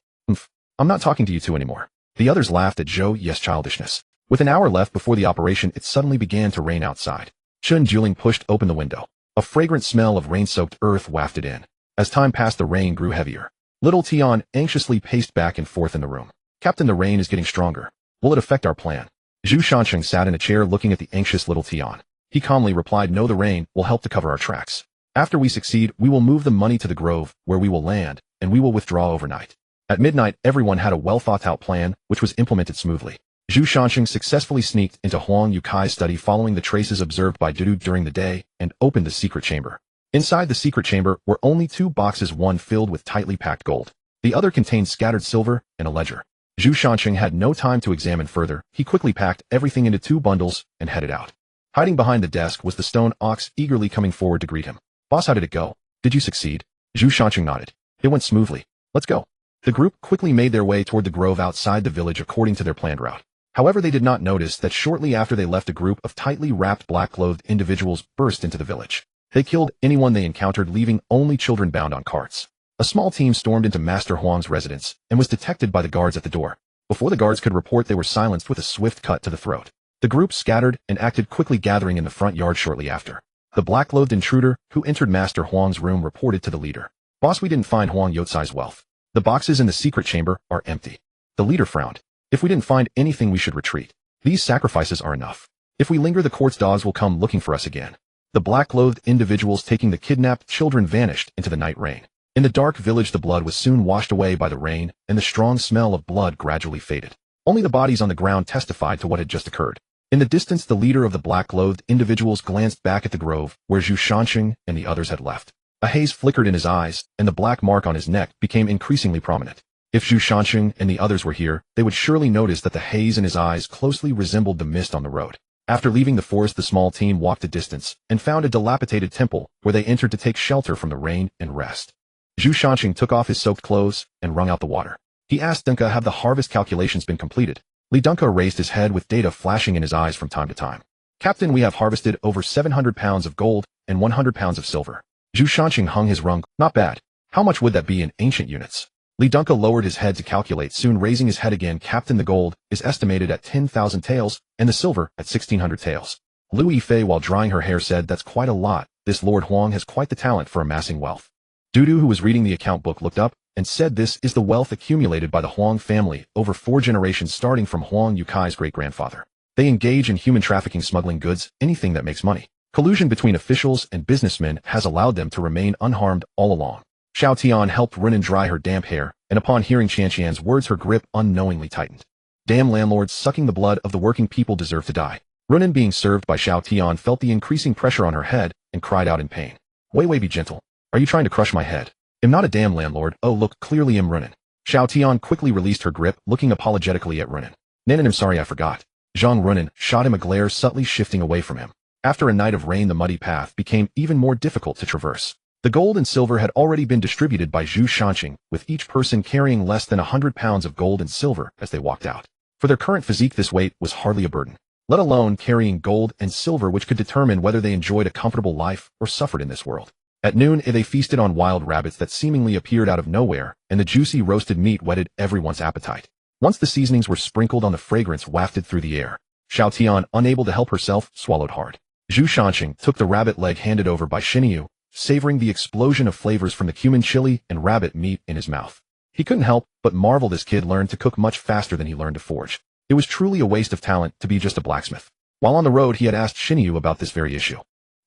I'm not talking to you two anymore. The others laughed at Zhou Yi's childishness. With an hour left before the operation, it suddenly began to rain outside. Chun Juling pushed open the window. A fragrant smell of rain-soaked earth wafted in. As time passed, the rain grew heavier. Little Tian anxiously paced back and forth in the room. Captain, the rain is getting stronger. Will it affect our plan? Zhu Shancheng sat in a chair looking at the anxious little Tian. He calmly replied, no, the rain will help to cover our tracks. After we succeed, we will move the money to the grove, where we will land, and we will withdraw overnight. At midnight, everyone had a well-thought-out plan, which was implemented smoothly. Zhu Shancheng successfully sneaked into Huang Yukai's study following the traces observed by Dudu during the day, and opened the secret chamber. Inside the secret chamber were only 2 boxes, one filled with tightly packed gold. The other contained scattered silver and a ledger. Zhu Shancheng had no time to examine further. He quickly packed everything into 2 bundles and headed out. Hiding behind the desk was the stone ox, eagerly coming forward to greet him. Boss, how did it go? Did you succeed? Zhu Shancheng nodded. It went smoothly. Let's go. The group quickly made their way toward the grove outside the village according to their planned route. However, they did not notice that shortly after they left, a group of tightly wrapped black-clothed individuals burst into the village. They killed anyone they encountered, leaving only children bound on carts. A small team stormed into Master Huang's residence and was detected by the guards at the door. Before the guards could report, they were silenced with a swift cut to the throat. The group scattered and acted quickly, gathering in the front yard shortly after. The black-clothed intruder who entered Master Huang's room reported to the leader. Boss, we didn't find Huang Youcai's wealth. The boxes in the secret chamber are empty. The leader frowned. If we didn't find anything, we should retreat. These sacrifices are enough. If we linger, the court's dogs will come looking for us again. The black-clothed individuals taking the kidnapped children vanished into the night rain. In the dark village, the blood was soon washed away by the rain, and the strong smell of blood gradually faded. Only the bodies on the ground testified to what had just occurred. In the distance, the leader of the black-clothed individuals glanced back at the grove, where Zhu Shancheng and the others had left. A haze flickered in his eyes, and the black mark on his neck became increasingly prominent. If Zhu Shancheng and the others were here, they would surely notice that the haze in his eyes closely resembled the mist on the road. After leaving the forest, the small team walked a distance and found a dilapidated temple where they entered to take shelter from the rain and rest. Zhu Shancheng took off his soaked clothes and wrung out the water. He asked Dunka, have the harvest calculations been completed? Li Dunka raised his head with data flashing in his eyes from time to time. Captain, we have harvested over 700 pounds of gold and 100 pounds of silver. Zhu Shancheng hung his rung. Not bad. How much would that be in ancient units? Li Dunka lowered his head to calculate, soon raising his head again. Captain, the gold is estimated at 10,000 taels, and the silver at 1,600 taels. Lu Yifei, while drying her hair, said, that's quite a lot. This Lord Huang has quite the talent for amassing wealth. Dudu, who was reading the account book, looked up and said, this is the wealth accumulated by the Huang family over 4 generations, starting from Huang Yukai's great-grandfather. They engage in human trafficking, smuggling goods, anything that makes money. Collusion between officials and businessmen has allowed them to remain unharmed all along. Xiao Tian helped Runan dry her damp hair, and upon hearing Qianqian's words, her grip unknowingly tightened. Damn landlords sucking the blood of the working people deserve to die. Runan, being served by Xiao Tian, felt the increasing pressure on her head and cried out in pain. Wei, be gentle. Are you trying to crush my head? I'm not a damn landlord. Oh, look, clearly I'm Runan. Xiao Tian quickly released her grip, looking apologetically at Runan. Nanan, I'm sorry, I forgot. Zhang Runan shot him a glare, subtly shifting away from him. After a night of rain, the muddy path became even more difficult to traverse. The gold and silver had already been distributed by Zhu Shancheng, with each person carrying less than 100 pounds of gold and silver as they walked out. For their current physique, this weight was hardly a burden, let alone carrying gold and silver, which could determine whether they enjoyed a comfortable life or suffered in this world. At noon, they feasted on wild rabbits that seemingly appeared out of nowhere, and the juicy roasted meat whetted everyone's appetite. Once the seasonings were sprinkled on, the fragrance wafted through the air. Xiao Tian, unable to help herself, swallowed hard. Zhu Shancheng took the rabbit leg handed over by Xinyu, savoring the explosion of flavors from the cumin chili and rabbit meat in his mouth. He couldn't help but marvel. This kid learned to cook much faster than he learned to forge. It was truly a waste of talent to be just a blacksmith. While on the road, he had asked Xinyu about this very issue.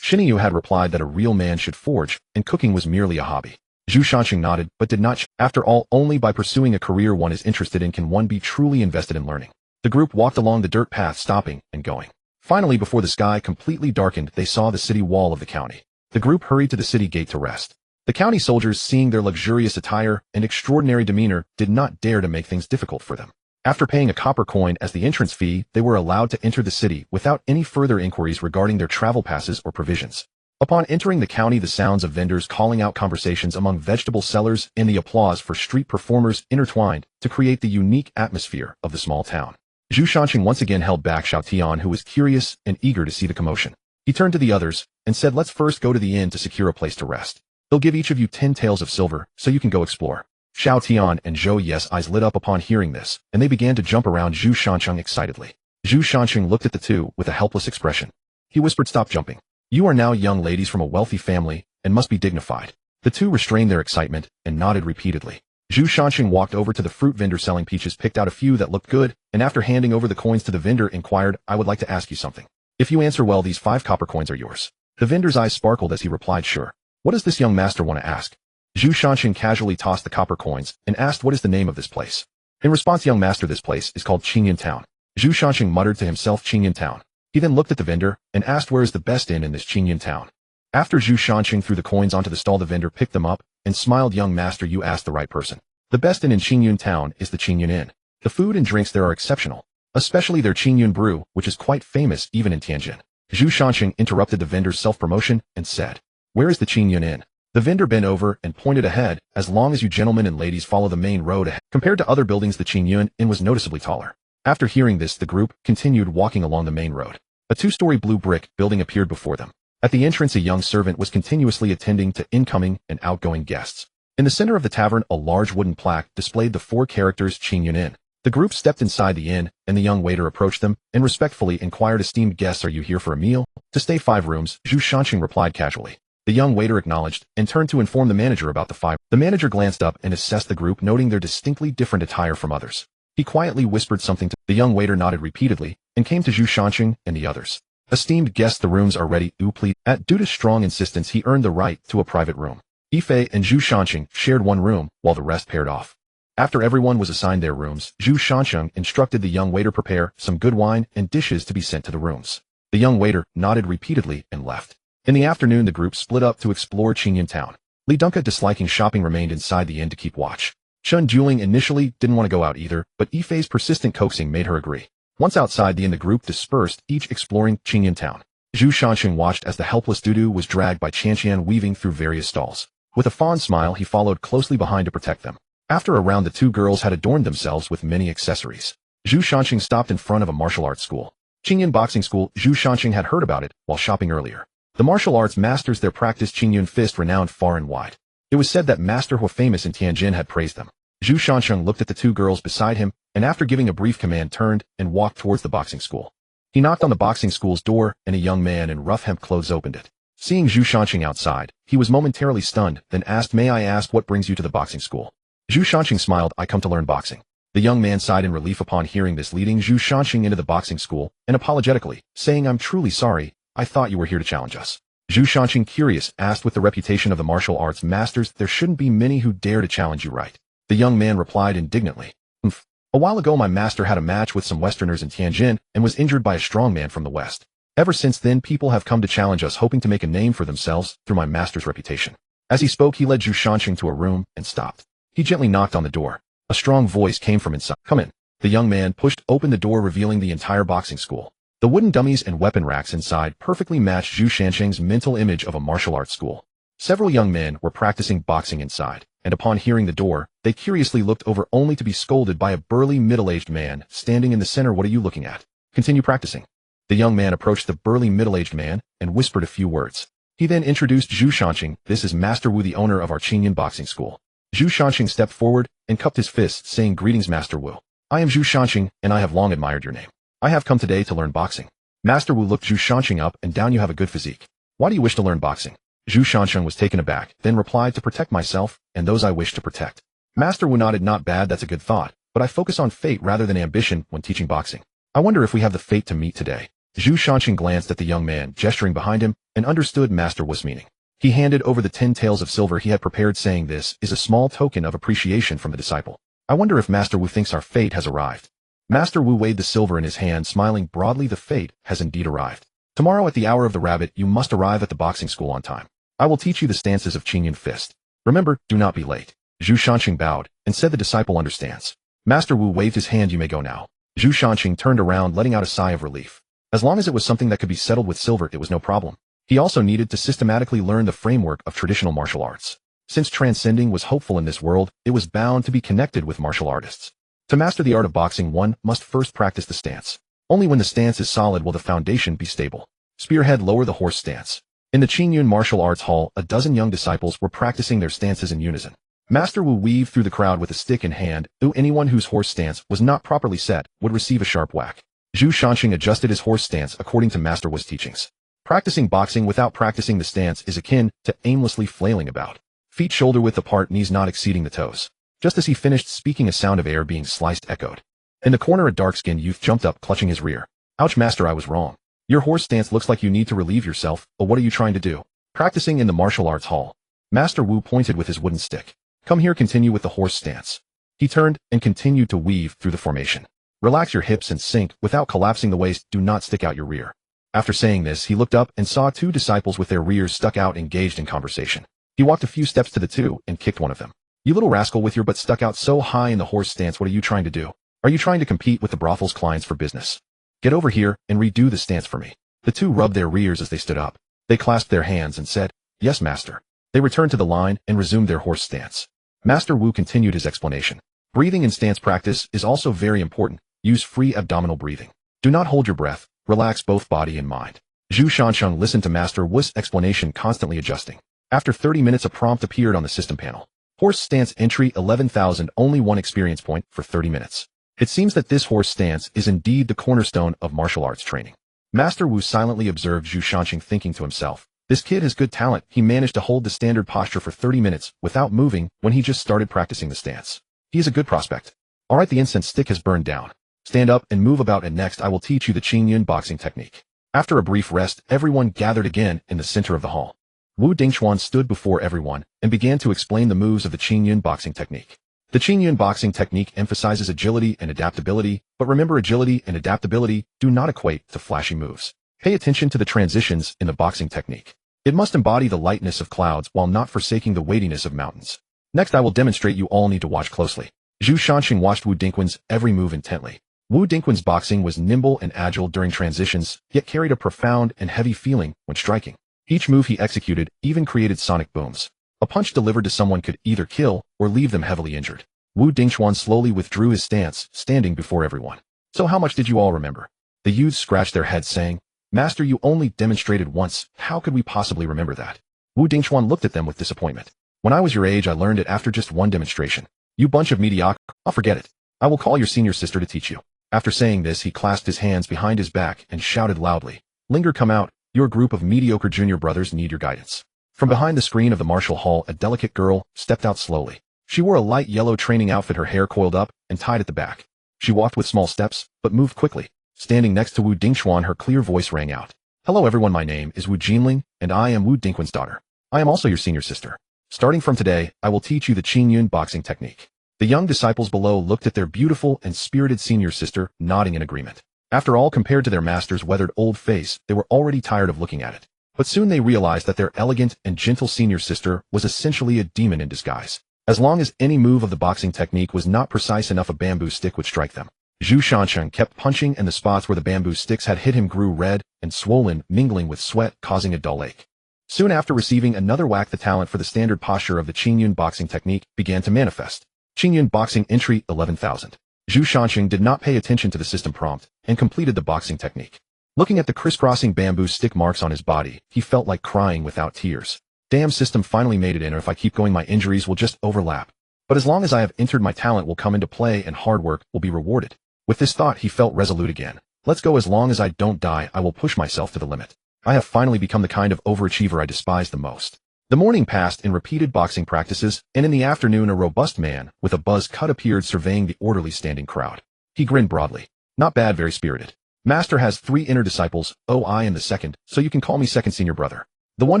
Xinyu had replied that a real man should forge, and cooking was merely a hobby. Zhu Shanqing nodded, but did not. After all, only by pursuing a career one is interested in can one be truly invested in learning. The group walked along the dirt path, stopping and going. Finally, before the sky completely darkened, they saw the city wall of the county. The group hurried to the city gate to rest. The county soldiers, seeing their luxurious attire and extraordinary demeanor, did not dare to make things difficult for them. After paying a copper coin as the entrance fee, they were allowed to enter the city without any further inquiries regarding their travel passes or provisions. Upon entering the county, the sounds of vendors calling out, conversations among vegetable sellers, and the applause for street performers intertwined to create the unique atmosphere of the small town. Zhu Shanqing once again held back Xiao Tian, who was curious and eager to see the commotion. He turned to the others and said, "Let's first go to the inn to secure a place to rest. They'll give each of you 10 taels of silver so you can go explore." Xiao Tian and Zhou Yes' eyes lit up upon hearing this, and they began to jump around Zhu Shanqing excitedly. Zhu Shanqing looked at the two with a helpless expression. He whispered, "Stop jumping. You are now young ladies from a wealthy family and must be dignified." The two restrained their excitement and nodded repeatedly. Zhu Shanqing walked over to the fruit vendor selling peaches, picked out a few that looked good, and after handing over the coins to the vendor, inquired, "I would like to ask you something. If you answer well, these 5 copper coins are yours." The vendor's eyes sparkled as he replied, "Sure. What does this young master want to ask?" Zhu Shanqing casually tossed the copper coins and asked, "What is the name of this place?" In response, "Young master, this place is called Qingyan Town." Zhu Shanqing muttered to himself, "Qingyan Town." He then looked at the vendor and asked, "Where is the best inn in this Qingyan Town?" After Zhu Shanqing threw the coins onto the stall, the vendor picked them up and smiled, "Young master, you asked the right person. The best inn in Qingyun Town is the Qingyun Inn. The food and drinks there are exceptional, especially their Qingyun brew, which is quite famous even in Tianjin." Zhu Shanqing interrupted the vendor's self-promotion and said, "Where is the Qingyun Inn?" The vendor bent over and pointed ahead. "As long as you gentlemen and ladies follow the main road ahead." Compared to other buildings, the Qingyun Inn was noticeably taller. After hearing this, the group continued walking along the main road. A 2-story blue brick building appeared before them. At the entrance, a young servant was continuously attending to incoming and outgoing guests. In the center of the tavern, a large wooden plaque displayed the 4 characters Qingyun Inn. The group stepped inside the inn, and the young waiter approached them and respectfully inquired, "Esteemed guests, are you here for a meal?" "To stay 5 rooms," Zhu Shanqing replied casually. The young waiter acknowledged and turned to inform the manager about the 5. The manager glanced up and assessed the group, noting their distinctly different attire from others. He quietly whispered something to the young waiter, nodded repeatedly, and came to Zhu Shanqing and the others. "Esteemed guests, the rooms are ready. Please." Due to strong insistence, he earned the right to a private room. Yifei and Zhu Shanqing shared one room, while the rest paired off. After everyone was assigned their rooms, Zhu Shanqing instructed the young waiter prepare some good wine and dishes to be sent to the rooms. The young waiter nodded repeatedly and left. In the afternoon, the group split up to explore Qingyun Town. Li Dunka, disliking shopping, remained inside the inn to keep watch. Chun Juling initially didn't want to go out either, but Yifei's persistent coaxing made her agree. Once outside the inn, the group dispersed, each exploring Qingyun Town. Zhu Shanqing watched as the helpless Dudu was dragged by Qianqian, weaving through various stalls. With a fond smile, he followed closely behind to protect them. After a round, the 2 girls had adorned themselves with many accessories. Zhu Shanqing stopped in front of a martial arts school. Qingyun Boxing School. Zhu Shanqing had heard about it while shopping earlier. The martial arts masters there practiced Qingyun Fist, renowned far and wide. It was said that Master Hu, famous in Tianjin, had praised them. Zhu Shanqing looked at the 2 girls beside him, and after giving a brief command, turned and walked towards the boxing school. He knocked on the boxing school's door, and a young man in rough hemp clothes opened it. Seeing Zhu Shanqing outside, he was momentarily stunned, then asked, "May I ask what brings you to the boxing school?" Zhu Shanqing smiled, "I come to learn boxing." The young man sighed in relief upon hearing this, leading Zhu Shanqing into the boxing school, and apologetically, saying, "I'm truly sorry, I thought you were here to challenge us." Zhu Shanqing, curious, asked, "With the reputation of the martial arts masters, there shouldn't be many who dare to challenge you, right?" The young man replied indignantly, "Humph. A while ago my master had a match with some Westerners in Tianjin and was injured by a strong man from the West. Ever since then, people have come to challenge us, hoping to make a name for themselves through my master's reputation." As he spoke, he led Zhu Shanqing to a room and stopped. He gently knocked on the door. A strong voice came from inside. "Come in." The young man pushed open the door, revealing the entire boxing school. The wooden dummies and weapon racks inside perfectly matched Zhu Shanqing's mental image of a martial arts school. Several young men were practicing boxing inside, and upon hearing the door, they curiously looked over, only to be scolded by a burly middle-aged man standing in the center. "What are you looking at? Continue practicing." The young man approached the burly middle-aged man and whispered a few words. He then introduced Zhu Shanqing. "This is Master Wu, the owner of our Qingyun Boxing School." Zhu Shanqing stepped forward and cupped his fist, saying, "Greetings, Master Wu. I am Zhu Shanqing, and I have long admired your name. I have come today to learn boxing." Master Wu looked Zhu Shanqing up and down. "You have a good physique. Why do you wish to learn boxing?" Zhu Shanqing was taken aback, then replied, "To protect myself and those I wish to protect." Master Wu nodded. "Not bad, that's a good thought, but I focus on fate rather than ambition when teaching boxing. I wonder if we have the fate to meet today." Zhu Shanqing glanced at the young man, gesturing behind him, and understood Master Wu's meaning. He handed over the 10 taels of silver he had prepared, saying, "This is a small token of appreciation from the disciple. I wonder if Master Wu thinks our fate has arrived." Master Wu weighed the silver in his hand, smiling broadly. "The fate has indeed arrived. Tomorrow at the hour of the rabbit, you must arrive at the boxing school on time. I will teach you the stances of Qingyun Fist. Remember, do not be late." Zhu Shanqing bowed and said, "The disciple understands." Master Wu waved his hand. "You may go now." Zhu Shanqing turned around, letting out a sigh of relief. As long as it was something that could be settled with silver, it was no problem. He also needed to systematically learn the framework of traditional martial arts. Since transcending was hopeful in this world, it was bound to be connected with martial artists. To master the art of boxing, one must first practice the stance. Only when the stance is solid will the foundation be stable. Spearhead, lower the horse stance. In the Qingyun Martial Arts Hall, a dozen young disciples were practicing their stances in unison. Master Wu weaved through the crowd with a stick in hand. Anyone whose horse stance was not properly set would receive a sharp whack. Zhu Shanqing adjusted his horse stance according to Master Wu's teachings. Practicing boxing without practicing the stance is akin to aimlessly flailing about. Feet shoulder width apart, knees not exceeding the toes. Just as he finished speaking, a sound of air being sliced echoed. In the corner, a dark-skinned youth jumped up, clutching his rear. "Ouch, master, I was wrong. Your horse stance looks like you need to relieve yourself, but what are you trying to do?" "Practicing in the martial arts hall." Master Wu pointed with his wooden stick. "Come here, continue with the horse stance." He turned and continued to weave through the formation. "Relax your hips and sink without collapsing the waist. Do not stick out your rear." After saying this, he looked up and saw two disciples with their rears stuck out, engaged in conversation. He walked a few steps to the two and kicked one of them. "You little rascal, with your butt stuck out so high in the horse stance, what are you trying to do? Are you trying to compete with the brothel's clients for business? Get over here and redo the stance for me." The two rubbed their rears as they stood up. They clasped their hands and said, "Yes, master." They returned to the line and resumed their horse stance. Master Wu continued his explanation. "Breathing in stance practice is also very important. Use free abdominal breathing. Do not hold your breath. Relax both body and mind." Zhu Shanqing listened to Master Wu's explanation, constantly adjusting. After 30 minutes, a prompt appeared on the system panel. Horse stance entry 11,000, only 1 experience point for 30 minutes. It seems that this horse stance is indeed the cornerstone of martial arts training. Master Wu silently observed Zhu Shanqing, thinking to himself, "This kid has good talent. He managed to hold the standard posture for 30 minutes without moving when he just started practicing the stance. He is a good prospect." "All right, the incense stick has burned down. Stand up and move about, and next I will teach you the Qingyun boxing technique." After a brief rest, everyone gathered again in the center of the hall. Wu Dingchuan stood before everyone and began to explain the moves of the Qingyun boxing technique. The Qingyun boxing technique emphasizes agility and adaptability, but remember, agility and adaptability do not equate to flashy moves. Pay attention to the transitions in the boxing technique. It must embody the lightness of clouds while not forsaking the weightiness of mountains. Next, I will demonstrate. You all need to watch closely. Zhu Shanqing watched Wu Dingquan's every move intently. Wu Dingquan's boxing was nimble and agile during transitions, yet carried a profound and heavy feeling when striking. Each move he executed even created sonic booms. A punch delivered to someone could either kill or leave them heavily injured. Wu Dingchuan slowly withdrew his stance, standing before everyone. "So how much did you all remember?" The youths scratched their heads, saying, "Master, you only demonstrated once. How could we possibly remember that?" Wu Dingchuan looked at them with disappointment. "When I was your age, I learned it after just one demonstration. You bunch of mediocre. I'll forget it. I will call your senior sister to teach you." After saying this, he clasped his hands behind his back and shouted loudly, "Linger, come out. Your group of mediocre junior brothers need your guidance." From behind the screen of the martial hall, a delicate girl stepped out slowly. She wore a light yellow training outfit, her hair coiled up and tied at the back. She walked with small steps, but moved quickly. Standing next to Wu Dingchuan, her clear voice rang out. "Hello everyone, my name is Wu Jinling, and I am Wu Dingquan's daughter. I am also your senior sister. Starting from today, I will teach you the Qingyun boxing technique." The young disciples below looked at their beautiful and spirited senior sister, nodding in agreement. After all, compared to their master's weathered old face, they were already tired of looking at it. But soon they realized that their elegant and gentle senior sister was essentially a demon in disguise. As long as any move of the boxing technique was not precise enough, a bamboo stick would strike them. Zhu Shanqing kept punching, and the spots where the bamboo sticks had hit him grew red and swollen, mingling with sweat, causing a dull ache. Soon after receiving another whack, the talent for the standard posture of the Qingyun boxing technique began to manifest. Qingyun boxing entry 11,000. Zhu Shanqing did not pay attention to the system prompt and completed the boxing technique. Looking at the crisscrossing bamboo stick marks on his body, he felt like crying without tears. Damn, system finally made it in, or if I keep going my injuries will just overlap. But as long as I have entered, my talent will come into play and hard work will be rewarded. With this thought, he felt resolute again. Let's go, as long as I don't die, I will push myself to the limit. I have finally become the kind of overachiever I despise the most. The morning passed in repeated boxing practices, and in the afternoon a robust man with a buzz cut appeared, surveying the orderly standing crowd. He grinned broadly. "Not bad, very spirited. Master has 3 inner disciples. Oh, I am the second, so you can call me second senior brother." The one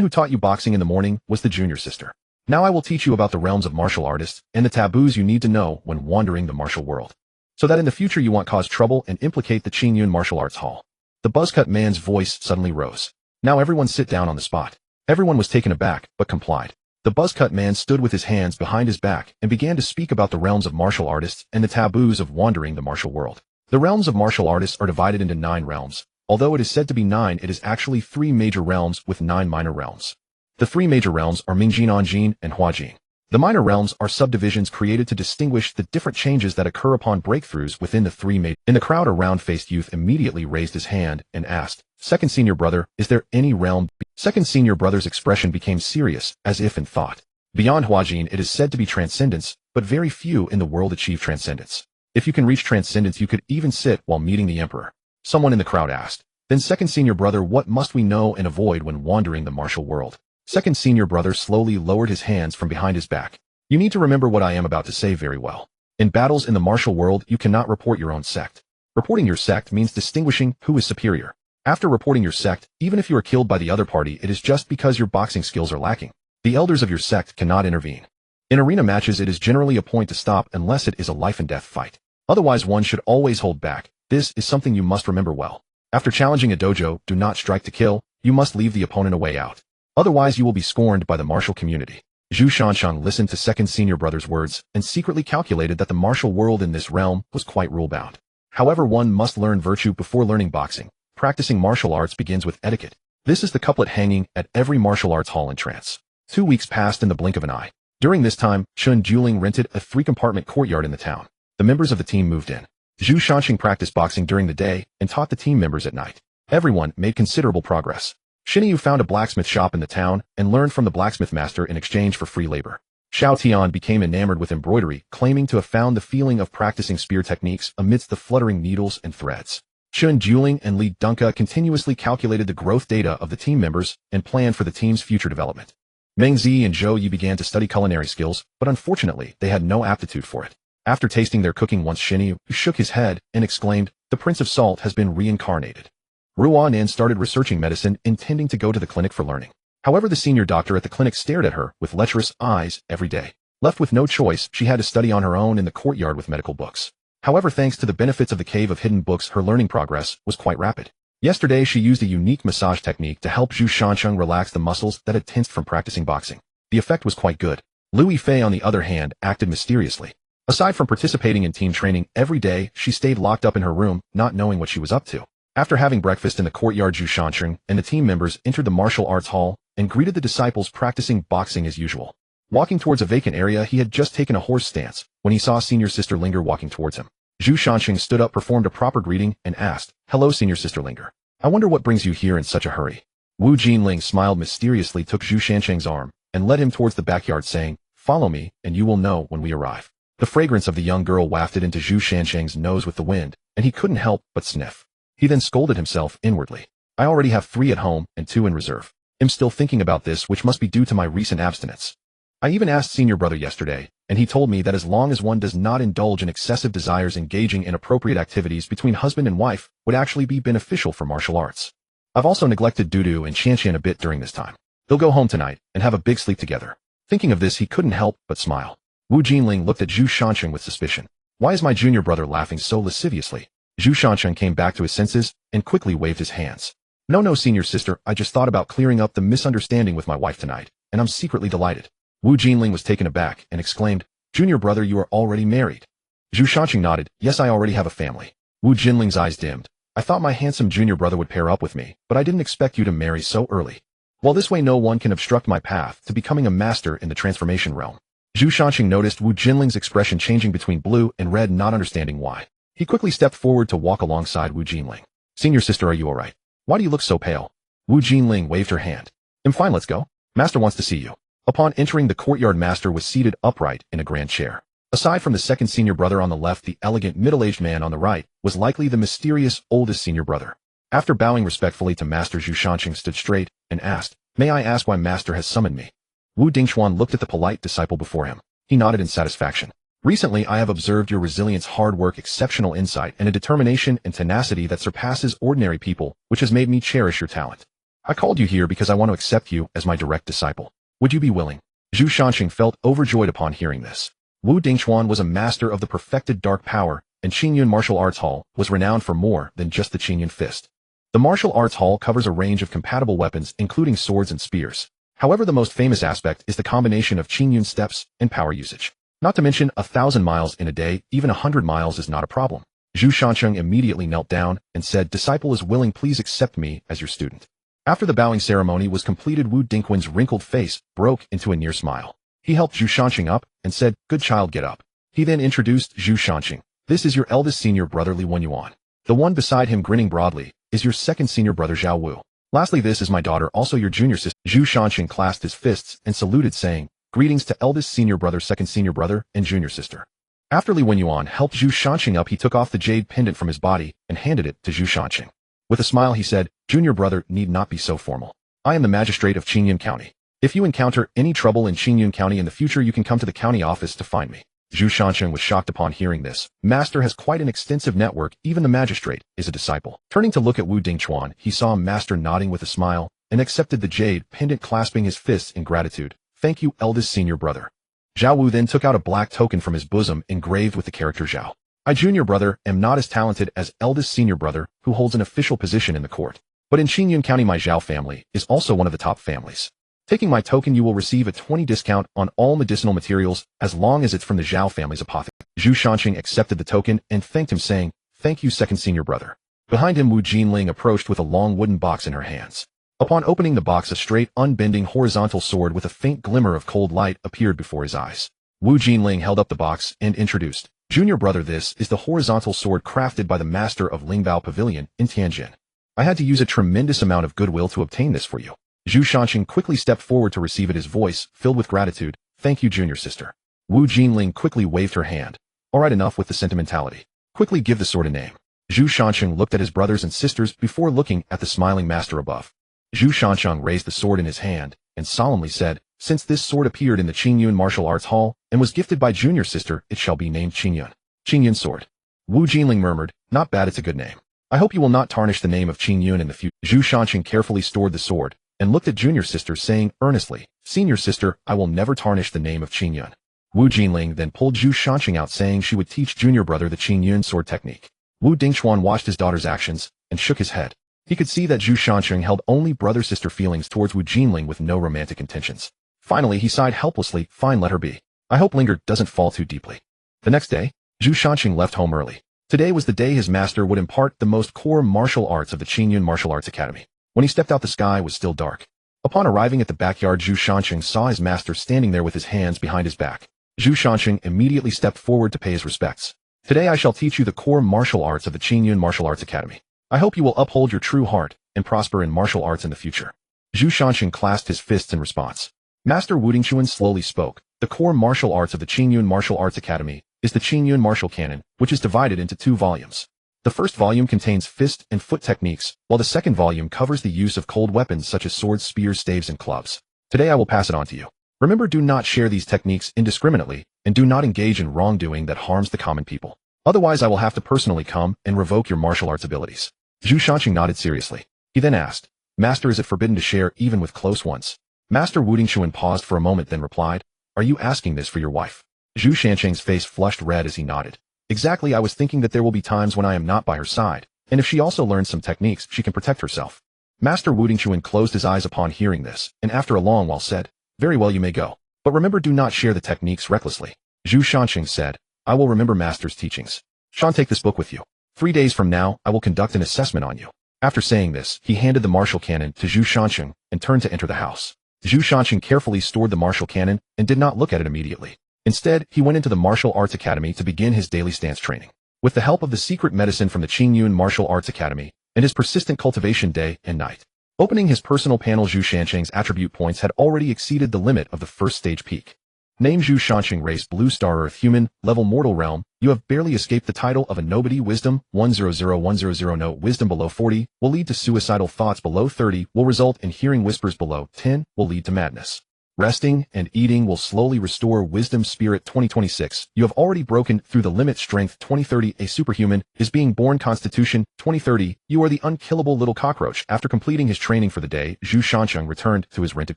who taught you boxing in the morning was the junior sister. Now I will teach you about the realms of martial artists and the taboos you need to know when wandering the martial world, so that in the future you won't cause trouble and implicate the Qingyun Martial Arts Hall. The buzzcut man's voice suddenly rose. Now everyone sit down on the spot. Everyone was taken aback, but complied. The buzzcut man stood with his hands behind his back and began to speak about the realms of martial artists and the taboos of wandering the martial world. The realms of martial artists are divided into 9 realms. Although it is said to be 9, it is actually 3 major realms with 9 minor realms. The 3 major realms are Mingjin, Onjin, and Huajin. The minor realms are subdivisions created to distinguish the different changes that occur upon breakthroughs within the 3 major. In the crowd, a round-faced youth immediately raised his hand and asked, "Second senior brother, is there any realm?" Second senior brother's expression became serious, as if in thought. Beyond Huajin, it is said to be transcendence, but very few in the world achieve transcendence. If you can reach transcendence, you could even sit while meeting the emperor. Someone in the crowd asked, "Then second senior brother, what must we know and avoid when wandering the martial world?" Second senior brother slowly lowered his hands from behind his back. "You need to remember what I am about to say very well. In battles in the martial world, you cannot report your own sect. Reporting your sect means distinguishing who is superior. After reporting your sect, even if you are killed by the other party, it is just because your boxing skills are lacking. The elders of your sect cannot intervene. In arena matches, it is generally a point to stop unless it is a life and death fight. Otherwise, one should always hold back. This is something you must remember well. After challenging a dojo, do not strike to kill. You must leave the opponent a way out. Otherwise, you will be scorned by the martial community." Zhu Shansheng listened to second senior brother's words and secretly calculated that the martial world in this realm was quite rule-bound. However, one must learn virtue before learning boxing. Practicing martial arts begins with etiquette. This is the couplet hanging at every martial arts hall in trance. 2 weeks passed in the blink of an eye. During this time, Chun Juling rented a 3-compartment courtyard in the town. The members of the team moved in. Zhu Shansheng practiced boxing during the day and taught the team members at night. Everyone made considerable progress. Shinyu found a blacksmith shop in the town and learned from the blacksmith master in exchange for free labor. Xiao Tian became enamored with embroidery, claiming to have found the feeling of practicing spear techniques amidst the fluttering needles and threads. Chun Juling and Li Dunka continuously calculated the growth data of the team members and planned for the team's future development. Meng Zi and Zhou Yi began to study culinary skills, but unfortunately, they had no aptitude for it. After tasting their cooking once, Shinyu shook his head and exclaimed, "The Prince of Salt has been reincarnated." Ruan Nin started researching medicine, intending to go to the clinic for learning. However, the senior doctor at the clinic stared at her with lecherous eyes every day. Left with no choice, she had to study on her own in the courtyard with medical books. However, thanks to the benefits of the Cave of Hidden Books, her learning progress was quite rapid. Yesterday, she used a unique massage technique to help Zhu Shansheng relax the muscles that had tensed from practicing boxing. The effect was quite good. Liu Yifei, on the other hand, acted mysteriously. Aside from participating in team training every day, she stayed locked up in her room, not knowing what she was up to. After having breakfast in the courtyard, Zhu Shansheng and the team members entered the martial arts hall and greeted the disciples practicing boxing as usual. Walking towards a vacant area, he had just taken a horse stance when he saw senior sister Linger walking towards him. Zhu Shansheng stood up, performed a proper greeting, and asked, "Hello, senior sister Linger. I wonder what brings you here in such a hurry." Wu Jinling smiled mysteriously, took Zhu Shansheng's arm, and led him towards the backyard, saying, "Follow me, and you will know when we arrive." The fragrance of the young girl wafted into Zhu Shansheng's nose with the wind, and he couldn't help but sniff. He then scolded himself inwardly. "I already have 3 at home and 2 in reserve. I'm still thinking about this, which must be due to my recent abstinence. I even asked senior brother yesterday, and he told me that as long as one does not indulge in excessive desires, engaging in appropriate activities between husband and wife would actually be beneficial for martial arts. I've also neglected Dudu and Qianqian a bit during this time. They'll go home tonight and have a big sleep together." Thinking of this, he couldn't help but smile. Wu Jinling looked at Zhu Shansheng with suspicion. "Why is my junior brother laughing so lasciviously?" Zhu Shansheng came back to his senses and quickly waved his hands. No, senior sister, I just thought about clearing up the misunderstanding with my wife tonight, and I'm secretly delighted." Wu Jinling was taken aback and exclaimed, "Junior brother, you are already married?" Zhu Shansheng nodded, "Yes, I already have a family." Wu Jinling's eyes dimmed. "I thought my handsome junior brother would pair up with me, but I didn't expect you to marry so early. Well, this way no one can obstruct my path to becoming a master in the transformation realm." Zhu Shansheng noticed Wu Jinling's expression changing between blue and red, not understanding why. He quickly stepped forward to walk alongside Wu Jinling. "Senior sister, are you all right? Why do you look so pale?" Wu Jinling waved her hand. "I'm fine, let's go. Master wants to see you." Upon entering the courtyard, Master was seated upright in a grand chair. Aside from the second senior brother on the left, the elegant middle-aged man on the right was likely the mysterious oldest senior brother. After bowing respectfully to Master, Zhu Shansheng stood straight and asked, "May I ask why Master has summoned me?" Wu Dingxuan looked at the polite disciple before him. He nodded in satisfaction. "Recently, I have observed your resilience, hard work, exceptional insight, and a determination and tenacity that surpasses ordinary people, which has made me cherish your talent. I called you here because I want to accept you as my direct disciple. Would you be willing? Zhu Shanqing felt overjoyed upon hearing this. Wu Dingchuan was a master of the perfected dark power, and Qingyun Martial Arts Hall was renowned for more than just the Qingyun fist. The martial arts hall covers a range of compatible weapons including swords and spears. However, the most famous aspect is the combination of Qingyun steps and power usage. Not to mention 1,000 miles in a day, even 100 miles is not a problem. Zhu Shanqing immediately knelt down and said, "Disciple is willing, please accept me as your student." After the bowing ceremony was completed, Wu Dingquan's wrinkled face broke into a near smile. He helped Zhu Shanqing up and said, "Good child, get up." He then introduced Zhu Shanqing. "This is your eldest senior brother Li Wenyuan. The one beside him grinning broadly is your second senior brother Zhao Wu. Lastly, this is my daughter, also your junior sister." Zhu Shanqing clasped his fists and saluted, saying, "Greetings to eldest senior brother, second senior brother, and junior sister." After Li Wenyuan helped Zhu Shanqing up, he took off the jade pendant from his body and handed it to Zhu Shanqing. With a smile, he said, "Junior brother need not be so formal. I am the magistrate of Qingyun County. If you encounter any trouble in Qingyun County in the future, you can come to the county office to find me." Zhu Shanqing was shocked upon hearing this. Master has quite an extensive network, even the magistrate is a disciple. Turning to look at Wu Dingchuan, he saw Master nodding with a smile and accepted the jade pendant, clasping his fists in gratitude. "Thank you, eldest senior brother." Zhao Wu then took out a black token from his bosom engraved with the character Zhao. "I, junior brother, am not as talented as eldest senior brother, who holds an official position in the court. But in Qingyun County, my Zhao family is also one of the top families. Taking my token, you will receive a 20% discount on all medicinal materials as long as it's from the Zhao family's apothecary." Zhu Shanqing accepted the token and thanked him, saying, "Thank you, second senior brother." Behind him, Wu Jinling approached with a long wooden box in her hands. Upon opening the box, a straight, unbending horizontal sword with a faint glimmer of cold light appeared before his eyes. Wu Jinling held up the box and introduced, "Junior brother, this is the horizontal sword crafted by the master of Lingbao Pavilion in Tianjin. I had to use a tremendous amount of goodwill to obtain this for you." Zhu Shanqing quickly stepped forward to receive it, his voice filled with gratitude. "Thank you, junior sister." Wu Jinling quickly waved her hand. "All right, enough with the sentimentality. Quickly give the sword a name." Zhu Shanqing looked at his brothers and sisters before looking at the smiling master above. Zhu Shanqing raised the sword in his hand and solemnly said, "Since this sword appeared in the Qingyun Martial Arts Hall and was gifted by junior sister, it shall be named Qingyun. Qingyun sword." Wu Jinling murmured, "Not bad, it's a good name. I hope you will not tarnish the name of Qingyun in the future." Zhu Shanqing carefully stored the sword and looked at junior sister, saying earnestly, "Senior sister, I will never tarnish the name of Qingyun." Wu Jinling then pulled Zhu Shanqing out, saying she would teach junior brother the Qingyun sword technique. Wu Dingchuan watched his daughter's actions and shook his head. He could see that Zhu Shanqing held only brother-sister feelings towards Wu Jinling with no romantic intentions. Finally, he sighed helplessly, "Fine, let her be. I hope Linger doesn't fall too deeply." The next day, Zhu Shanqing left home early. Today was the day his master would impart the most core martial arts of the Qingyun Martial Arts Academy. When he stepped out, the sky was still dark. Upon arriving at the backyard, Zhu Shanqing saw his master standing there with his hands behind his back. Zhu Shanqing immediately stepped forward to pay his respects. "Today I shall teach you the core martial arts of the Qingyun Martial Arts Academy. I hope you will uphold your true heart and prosper in martial arts in the future." Zhu Shanqing clasped his fists in response. Master Wu Dingchuan slowly spoke. "The core martial arts of the Qingyun Martial Arts Academy is the Qingyun Martial Canon, which is divided into 2 volumes. The first volume contains fist and foot techniques, while the second volume covers the use of cold weapons such as swords, spears, staves, and clubs. Today I will pass it on to you. Remember, do not share these techniques indiscriminately, and do not engage in wrongdoing that harms the common people. Otherwise, I will have to personally come and revoke your martial arts abilities." Zhu Shanqing nodded seriously. He then asked, "Master, is it forbidden to share even with close ones?" Master Wu Dingchuan paused for a moment, then replied, "Are you asking this for your wife?" Zhu Shanqing's face flushed red as he nodded. "Exactly, I was thinking that there will be times when I am not by her side, and if she also learns some techniques, she can protect herself." Master Wu Dingchuan closed his eyes upon hearing this, and after a long while said, "Very well, you may go. But remember, do not share the techniques recklessly." Zhu Shanqing said, "I will remember Master's teachings. Shan, take this book with you. 3 days from now, I will conduct an assessment on you." After saying this, he handed the martial cannon to Zhu Shanqing and turned to enter the house. Zhu Shanqing carefully stored the martial cannon and did not look at it immediately. Instead, he went into the Martial Arts Academy to begin his daily stance training. With the help of the secret medicine from the Qingyun Martial Arts Academy and his persistent cultivation day and night, opening his personal panel, Zhu Shanqing's attribute points had already exceeded the limit of the first stage peak. Name: Zhu Shanqing, race Blue Star Earth, human, level mortal realm. You have barely escaped the title of a nobody. Wisdom 100100. No, wisdom below 40 will lead to suicidal thoughts, below 30 will result in hearing whispers, below 10 will lead to madness. Resting and eating will slowly restore wisdom spirit 2026. You have already broken through the limit strength 2030. A superhuman is being born constitution 2030. You are the unkillable little cockroach. After completing his training for the day, Zhu Shancheng returned to his rented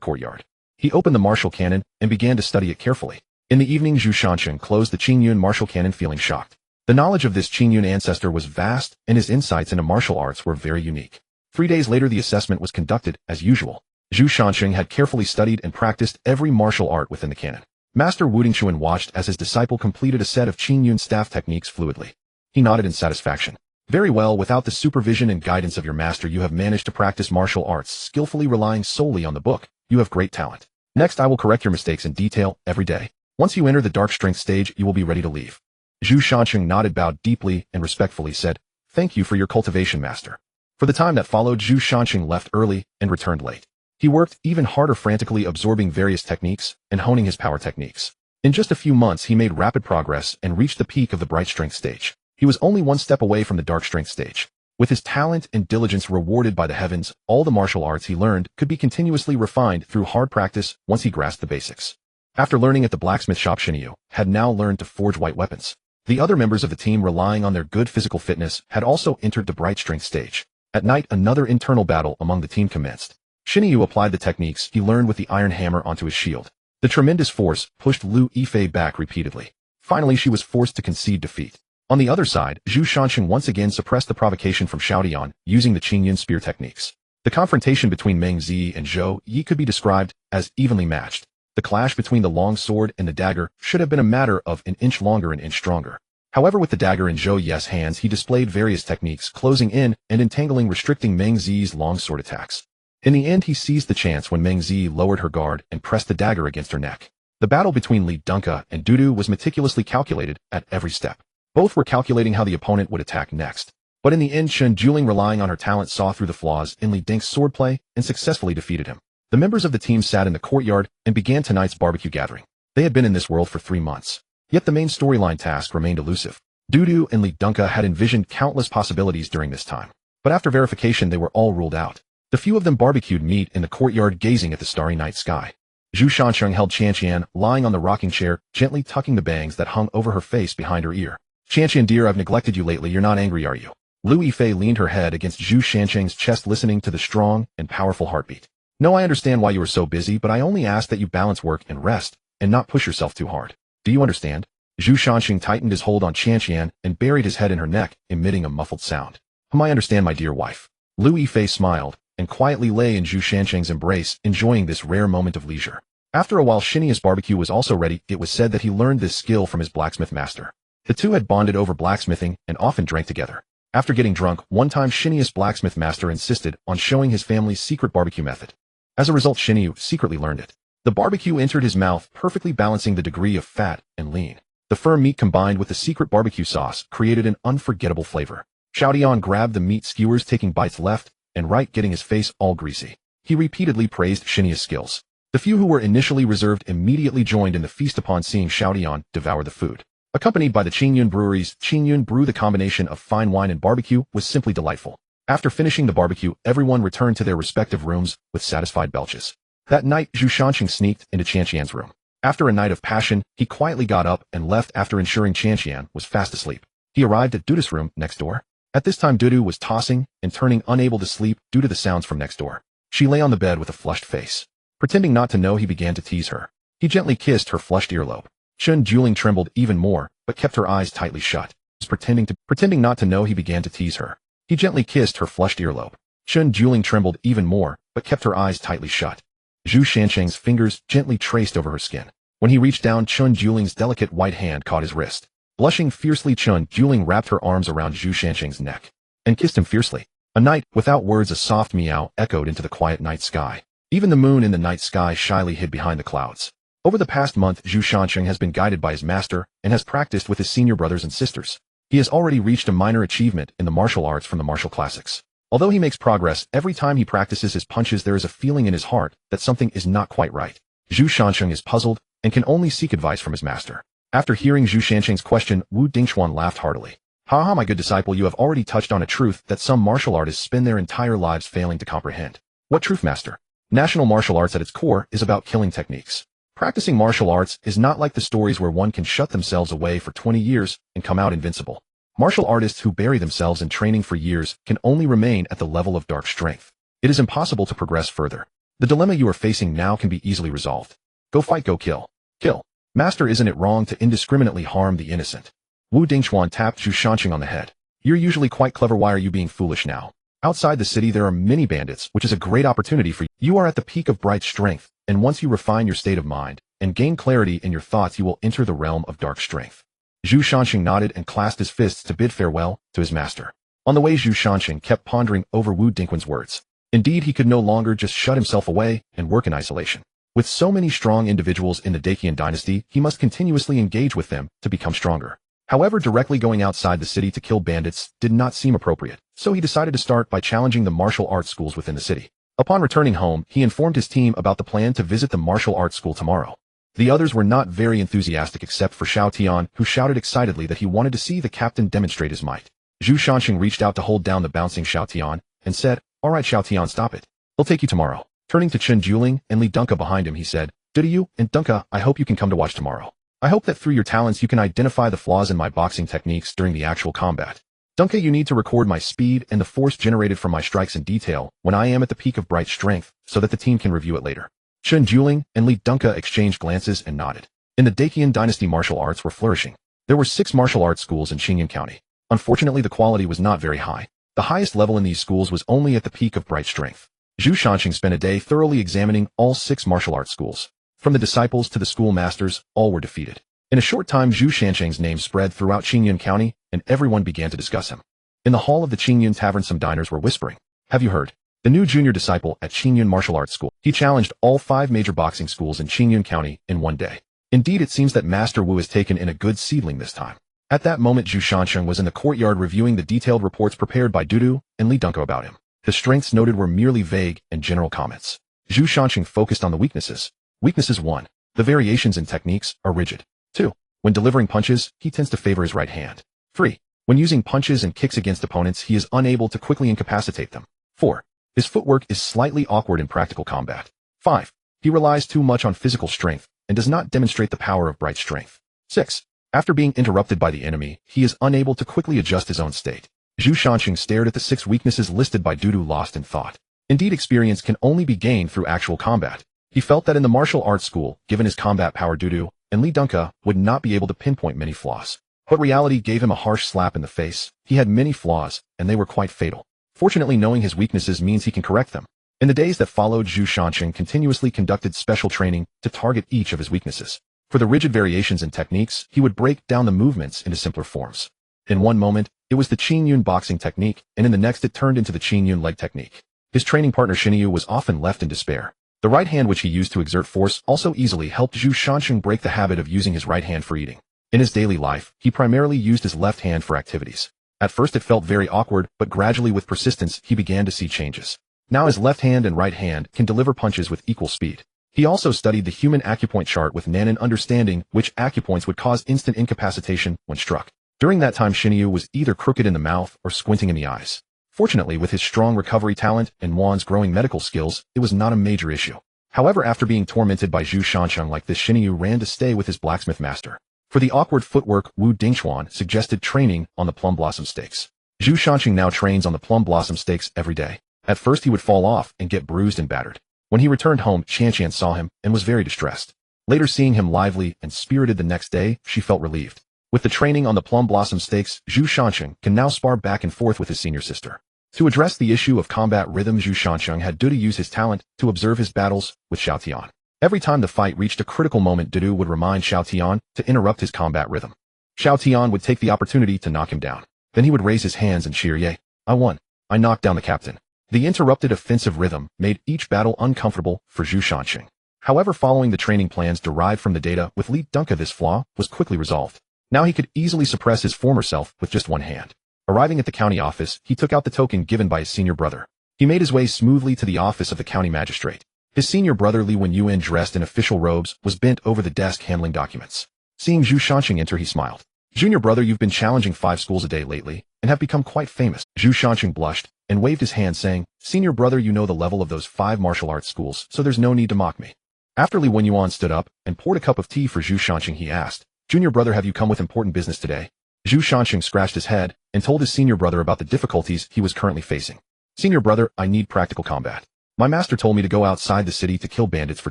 courtyard. He opened the martial cannon and began to study it carefully. In the evening, Zhu Shancheng closed the Qingyun martial cannon feeling shocked. The knowledge of this Qingyun ancestor was vast, and his insights into martial arts were very unique. 3 days later, the assessment was conducted as usual. Zhu Shancheng had carefully studied and practiced every martial art within the canon. Master Wu Dingxuan watched as his disciple completed a set of Qingyun staff techniques fluidly. He nodded in satisfaction. Very well, without the supervision and guidance of your master, you have managed to practice martial arts, skillfully relying solely on the book. You have great talent. Next, I will correct your mistakes in detail every day. Once you enter the dark strength stage, you will be ready to leave. Zhu Shancheng nodded, bowed deeply, and respectfully said, "Thank you for your cultivation, master." For the time that followed, Zhu Shancheng left early and returned late. He worked even harder, frantically absorbing various techniques and honing his power techniques. In just a few months, he made rapid progress and reached the peak of the bright strength stage. He was only one step away from the dark strength stage. With his talent and diligence rewarded by the heavens, all the martial arts he learned could be continuously refined through hard practice once he grasped the basics. After learning at the blacksmith shop, Xinyu had now learned to forge white weapons. The other members of the team, relying on their good physical fitness, had also entered the bright strength stage. At night, another internal battle among the team commenced. Xinyu applied the techniques he learned with the iron hammer onto his shield. The tremendous force pushed Lu Yifei back repeatedly. Finally, she was forced to concede defeat. On the other side, Zhu Shancheng once again suppressed the provocation from Xiaodian using the Qingyun spear techniques. The confrontation between Meng Zi and Zhou Yi could be described as evenly matched. The clash between the long sword and the dagger should have been a matter of an inch longer, an inch stronger. However, with the dagger in Zhou Yi's hands, he displayed various techniques, closing in and entangling, restricting Meng Zi's long sword attacks. In the end, he seized the chance when Meng Zi lowered her guard and pressed the dagger against her neck. The battle between Li Dunke and Dudu was meticulously calculated at every step. Both were calculating how the opponent would attack next. But in the end, Chen Juling, relying on her talent, saw through the flaws in Li Dunke's swordplay and successfully defeated him. The members of the team sat in the courtyard and began tonight's barbecue gathering. They had been in this world for 3 months. Yet the main storyline task remained elusive. Dudu and Li Dunke had envisioned countless possibilities during this time. But after verification, they were all ruled out. The few of them barbecued meat in the courtyard, gazing at the starry night sky. Zhu Shancheng held Qianqian, lying on the rocking chair, gently tucking the bangs that hung over her face behind her ear. "Qianqian dear, I've neglected you lately. You're not angry, are you?" Lu Yifei leaned her head against Zhu Shancheng's chest, listening to the strong and powerful heartbeat. "No, I understand why you were so busy, but I only ask that you balance work and rest, and not push yourself too hard. Do you understand?" Zhu Shancheng tightened his hold on Qianqian and buried his head in her neck, emitting a muffled sound. "I understand, my dear wife." Lu Yifei smiled and quietly lay in Zhu Shancheng's embrace, enjoying this rare moment of leisure. After a while, Xinya's barbecue was also ready. It was said that he learned this skill from his blacksmith master. The two had bonded over blacksmithing and often drank together. After getting drunk, one time Xinya's blacksmith master insisted on showing his family's secret barbecue method. As a result, Xinyu secretly learned it. The barbecue entered his mouth, perfectly balancing the degree of fat and lean. The firm meat combined with the secret barbecue sauce created an unforgettable flavor. Xiaodian grabbed the meat skewers, taking bites left and right, getting his face all greasy. He repeatedly praised Xinya's skills. The few who were initially reserved immediately joined in the feast upon seeing Xiaodian devour the food. Accompanied by the Qingyun breweries, Qingyun brew, the combination of fine wine and barbecue, was simply delightful. After finishing the barbecue, everyone returned to their respective rooms with satisfied belches. That night, Zhu Shancheng sneaked into Qianqian's room. After a night of passion, he quietly got up and left after ensuring Qianqian was fast asleep. He arrived at Dudu's room next door. At this time, Dudu was tossing and turning, unable to sleep due to the sounds from next door. She lay on the bed with a flushed face. Pretending not to know, he began to tease her. He gently kissed her flushed earlobe. Chen Juling trembled even more, but kept her eyes tightly shut. Pretending not to know, he began to tease her. He gently kissed her flushed earlobe. Chen Juling trembled even more, but kept her eyes tightly shut. Zhu Shancheng's fingers gently traced over her skin. When he reached down, Chen Juling's delicate white hand caught his wrist. Blushing fiercely, Chen Juling wrapped her arms around Zhu Shancheng's neck and kissed him fiercely. A night without words, a soft meow echoed into the quiet night sky. Even the moon in the night sky shyly hid behind the clouds. Over the past month, Zhu Shancheng has been guided by his master and has practiced with his senior brothers and sisters. He has already reached a minor achievement in the martial arts from the martial classics. Although he makes progress, every time he practices his punches, there is a feeling in his heart that something is not quite right. Zhu Shancheng is puzzled and can only seek advice from his master. After hearing Zhu Shancheng's question, Wu Dingxuan laughed heartily. "Haha, my good disciple, you have already touched on a truth that some martial artists spend their entire lives failing to comprehend." "What truth, master?" National martial arts at its core is about killing techniques. Practicing martial arts is not like the stories where one can shut themselves away for 20 years and come out invincible. Martial artists who bury themselves in training for years can only remain at the level of dark strength. It is impossible to progress further. The dilemma you are facing now can be easily resolved. Go fight, go kill. Kill. Master, isn't it wrong to indiscriminately harm the innocent? Wu Dingchuan tapped Zhu Shanqing on the head. You're usually quite clever, why are you being foolish now? Outside the city there are many bandits, which is a great opportunity for you. You are at the peak of bright strength, and once you refine your state of mind and gain clarity in your thoughts, you will enter the realm of dark strength. Zhu Shanqing nodded and clasped his fists to bid farewell to his master. On the way, Zhu Shanqing kept pondering over Wu Dingquan's words. Indeed, he could no longer just shut himself away and work in isolation. With so many strong individuals in the Dacian dynasty, he must continuously engage with them to become stronger. However, directly going outside the city to kill bandits did not seem appropriate, so he decided to start by challenging the martial arts schools within the city. Upon returning home, he informed his team about the plan to visit the martial arts school tomorrow. The others were not very enthusiastic except for Xiao Tian, who shouted excitedly that he wanted to see the captain demonstrate his might. Zhu Shanqing reached out to hold down the bouncing Xiao Tian and said, "All right, Xiao Tian, stop it. He'll take you tomorrow." Turning to Chen Juling and Li Dunka behind him, he said, "Dudu and Dunka, I hope you can come to watch tomorrow. I hope that through your talents you can identify the flaws in my boxing techniques during the actual combat. Dunka, you need to record my speed and the force generated from my strikes in detail when I am at the peak of bright strength so that the team can review it later." Chen Juling and Li Dunka exchanged glances and nodded. In the Dacian dynasty, martial arts were flourishing. There were 6 martial arts schools in Qingyun County. Unfortunately, the quality was not very high. The highest level in these schools was only at the peak of bright strength. Zhu Shanqing spent a day thoroughly examining all 6 martial arts schools. From the disciples to the school masters, all were defeated. In a short time, Zhu Shanqing's name spread throughout Qingyun County, and everyone began to discuss him. In the hall of the Qingyun Tavern, some diners were whispering, "Have you heard? The new junior disciple at Qingyun Martial Arts School. He challenged all 5 major boxing schools in Qingyun County in one day. Indeed, it seems that Master Wu has taken in a good seedling this time." At that moment, Zhu Shanqing was in the courtyard reviewing the detailed reports prepared by Dudu and Li Dunko about him. The strengths noted were merely vague and general comments. Zhu Shanqing focused on the weaknesses. Weaknesses 1. The variations in techniques are rigid. 2. When delivering punches, he tends to favor his right hand. 3. When using punches and kicks against opponents, he is unable to quickly incapacitate them. 4. His footwork is slightly awkward in practical combat. 5. He relies too much on physical strength and does not demonstrate the power of bright strength. 6. After being interrupted by the enemy, he is unable to quickly adjust his own state. Zhu Shanqing stared at the 6 weaknesses listed by Dudu, lost in thought. Indeed, experience can only be gained through actual combat. He felt that in the martial arts school, given his combat power, Dudu and Li Dunka would not be able to pinpoint many flaws. But reality gave him a harsh slap in the face. He had many flaws, and they were quite fatal. Fortunately, knowing his weaknesses means he can correct them. In the days that followed, Zhu Shanqing continuously conducted special training to target each of his weaknesses. For the rigid variations in techniques, he would break down the movements into simpler forms. In one moment, it was the Qingyun boxing technique, and in the next it turned into the Qingyun leg technique. His training partner Xinyu was often left in despair. The right hand, which he used to exert force, also easily helped Zhu Shanqing break the habit of using his right hand for eating. In his daily life, he primarily used his left hand for activities. At first it felt very awkward, but gradually with persistence he began to see changes. Now his left hand and right hand can deliver punches with equal speed. He also studied the human acupoint chart with Nanan, understanding which acupoints would cause instant incapacitation when struck. During that time, Xinyu was either crooked in the mouth or squinting in the eyes. Fortunately, with his strong recovery talent and Wan's growing medical skills, it was not a major issue. However, after being tormented by Zhu Shanqing like this, Xinyu ran to stay with his blacksmith master. For the awkward footwork, Wu Dingchuan suggested training on the plum blossom stakes. Zhu Shanqing now trains on the plum blossom stakes every day. At first he would fall off and get bruised and battered. When he returned home, Qianqian saw him and was very distressed. Later, seeing him lively and spirited the next day, she felt relieved. With the training on the plum blossom stakes, Zhu Shanqing can now spar back and forth with his senior sister. To address the issue of combat rhythm, Zhu Shanqing had Dudu use his talent to observe his battles with Xiao Tian. Every time the fight reached a critical moment, Dudu would remind Xiao Tian to interrupt his combat rhythm. Xiao Tian would take the opportunity to knock him down. Then he would raise his hands and cheer, "Yay, I won. I knocked down the captain." The interrupted offensive rhythm made each battle uncomfortable for Zhu Shanqing. However, following the training plans derived from the data with Li Dunka, this flaw was quickly resolved. Now he could easily suppress his former self with just one hand. Arriving at the county office, he took out the token given by his senior brother. He made his way smoothly to the office of the county magistrate. His senior brother Li Wenyuan, dressed in official robes, was bent over the desk handling documents. Seeing Zhu Shanqing enter, he smiled. "Junior brother, you've been challenging 5 schools a day lately, and have become quite famous." Zhu Shanqing blushed and waved his hand saying, "Senior brother, you know the level of those 5 martial arts schools, so there's no need to mock me." After Li Wenyuan stood up and poured a cup of tea for Zhu Shanqing, he asked, "Junior brother, have you come with important business today?" Zhu Shanqing scratched his head and told his senior brother about the difficulties he was currently facing. "Senior brother, I need practical combat. My master told me to go outside the city to kill bandits for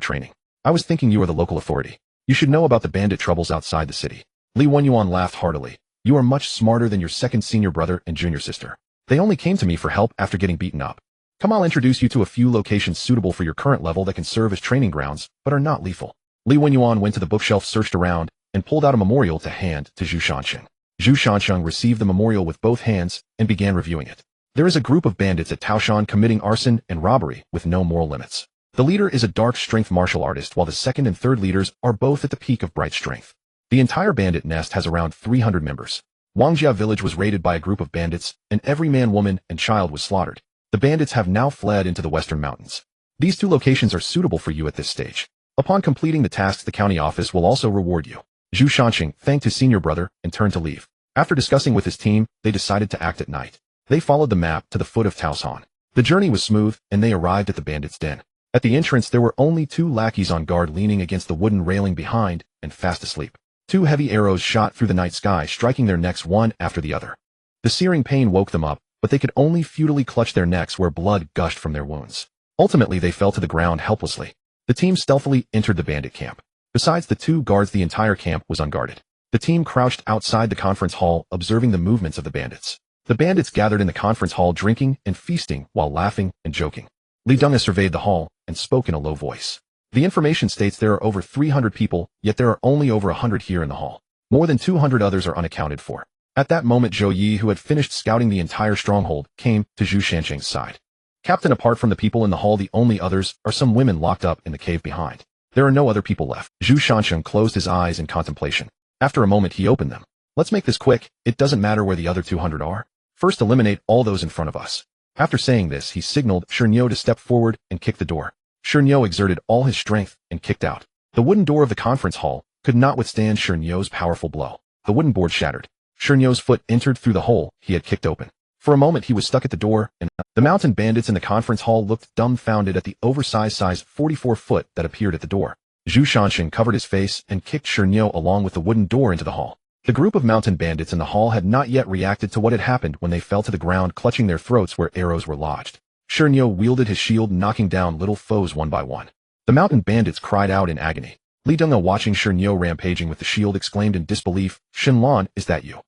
training. I was thinking you are the local authority. You should know about the bandit troubles outside the city." Li Wenyuan laughed heartily. "You are much smarter than your second senior brother and junior sister. They only came to me for help after getting beaten up. Come, I'll introduce you to a few locations suitable for your current level that can serve as training grounds, but are not lethal." Li Wenyuan went to the bookshelf, searched around, and pulled out a memorial to hand to Zhu Shanqing. Zhu Shanqing received the memorial with both hands and began reviewing it. There is a group of bandits at Taoshan committing arson and robbery with no moral limits. The leader is a dark strength martial artist, while the second and third leaders are both at the peak of bright strength. The entire bandit nest has around 300 members. Wangjia village was raided by a group of bandits, and every man, woman, and child was slaughtered. The bandits have now fled into the western mountains. These 2 locations are suitable for you at this stage. Upon completing the tasks, the county office will also reward you. Zhu Shanqing thanked his senior brother and turned to leave. After discussing with his team, they decided to act at night. They followed the map to the foot of Taoshan. The journey was smooth, and they arrived at the bandits' den. At the entrance, there were only 2 lackeys on guard, leaning against the wooden railing behind and fast asleep. 2 heavy arrows shot through the night sky, striking their necks one after the other. The searing pain woke them up, but they could only futilely clutch their necks where blood gushed from their wounds. Ultimately, they fell to the ground helplessly. The team stealthily entered the bandit camp. Besides the 2 guards, the entire camp was unguarded. The team crouched outside the conference hall, observing the movements of the bandits. The bandits gathered in the conference hall, drinking and feasting while laughing and joking. Li Deng surveyed the hall and spoke in a low voice. "The information states there are over 300 people, yet there are only over 100 here in the hall. More than 200 others are unaccounted for." At that moment, Zhou Yi, who had finished scouting the entire stronghold, came to Zhu Shanqing's side. "Captain, apart from the people in the hall, the only others are some women locked up in the cave behind. There are no other people left." Zhu Shanqing closed his eyes in contemplation. After a moment, he opened them. "Let's make this quick. It doesn't matter where the other 200 are. First, eliminate all those in front of us." After saying this, he signaled Shernyo to step forward and kick the door. Shernyo exerted all his strength and kicked out. The wooden door of the conference hall could not withstand Shernyo's powerful blow. The wooden board shattered. Shernyo's foot entered through the hole he had kicked open. For a moment, he was stuck at the door, and the mountain bandits in the conference hall looked dumbfounded at the oversized size 44-foot that appeared at the door. Zhu Shanqing covered his face and kicked Shernyo along with the wooden door into the hall. The group of mountain bandits in the hall had not yet reacted to what had happened when they fell to the ground, clutching their throats where arrows were lodged. Shernyo wielded his shield, knocking down little foes one by one. The mountain bandits cried out in agony. Li Deng, watching Shernyo rampaging with the shield, exclaimed in disbelief, "Shenlan, is that you?"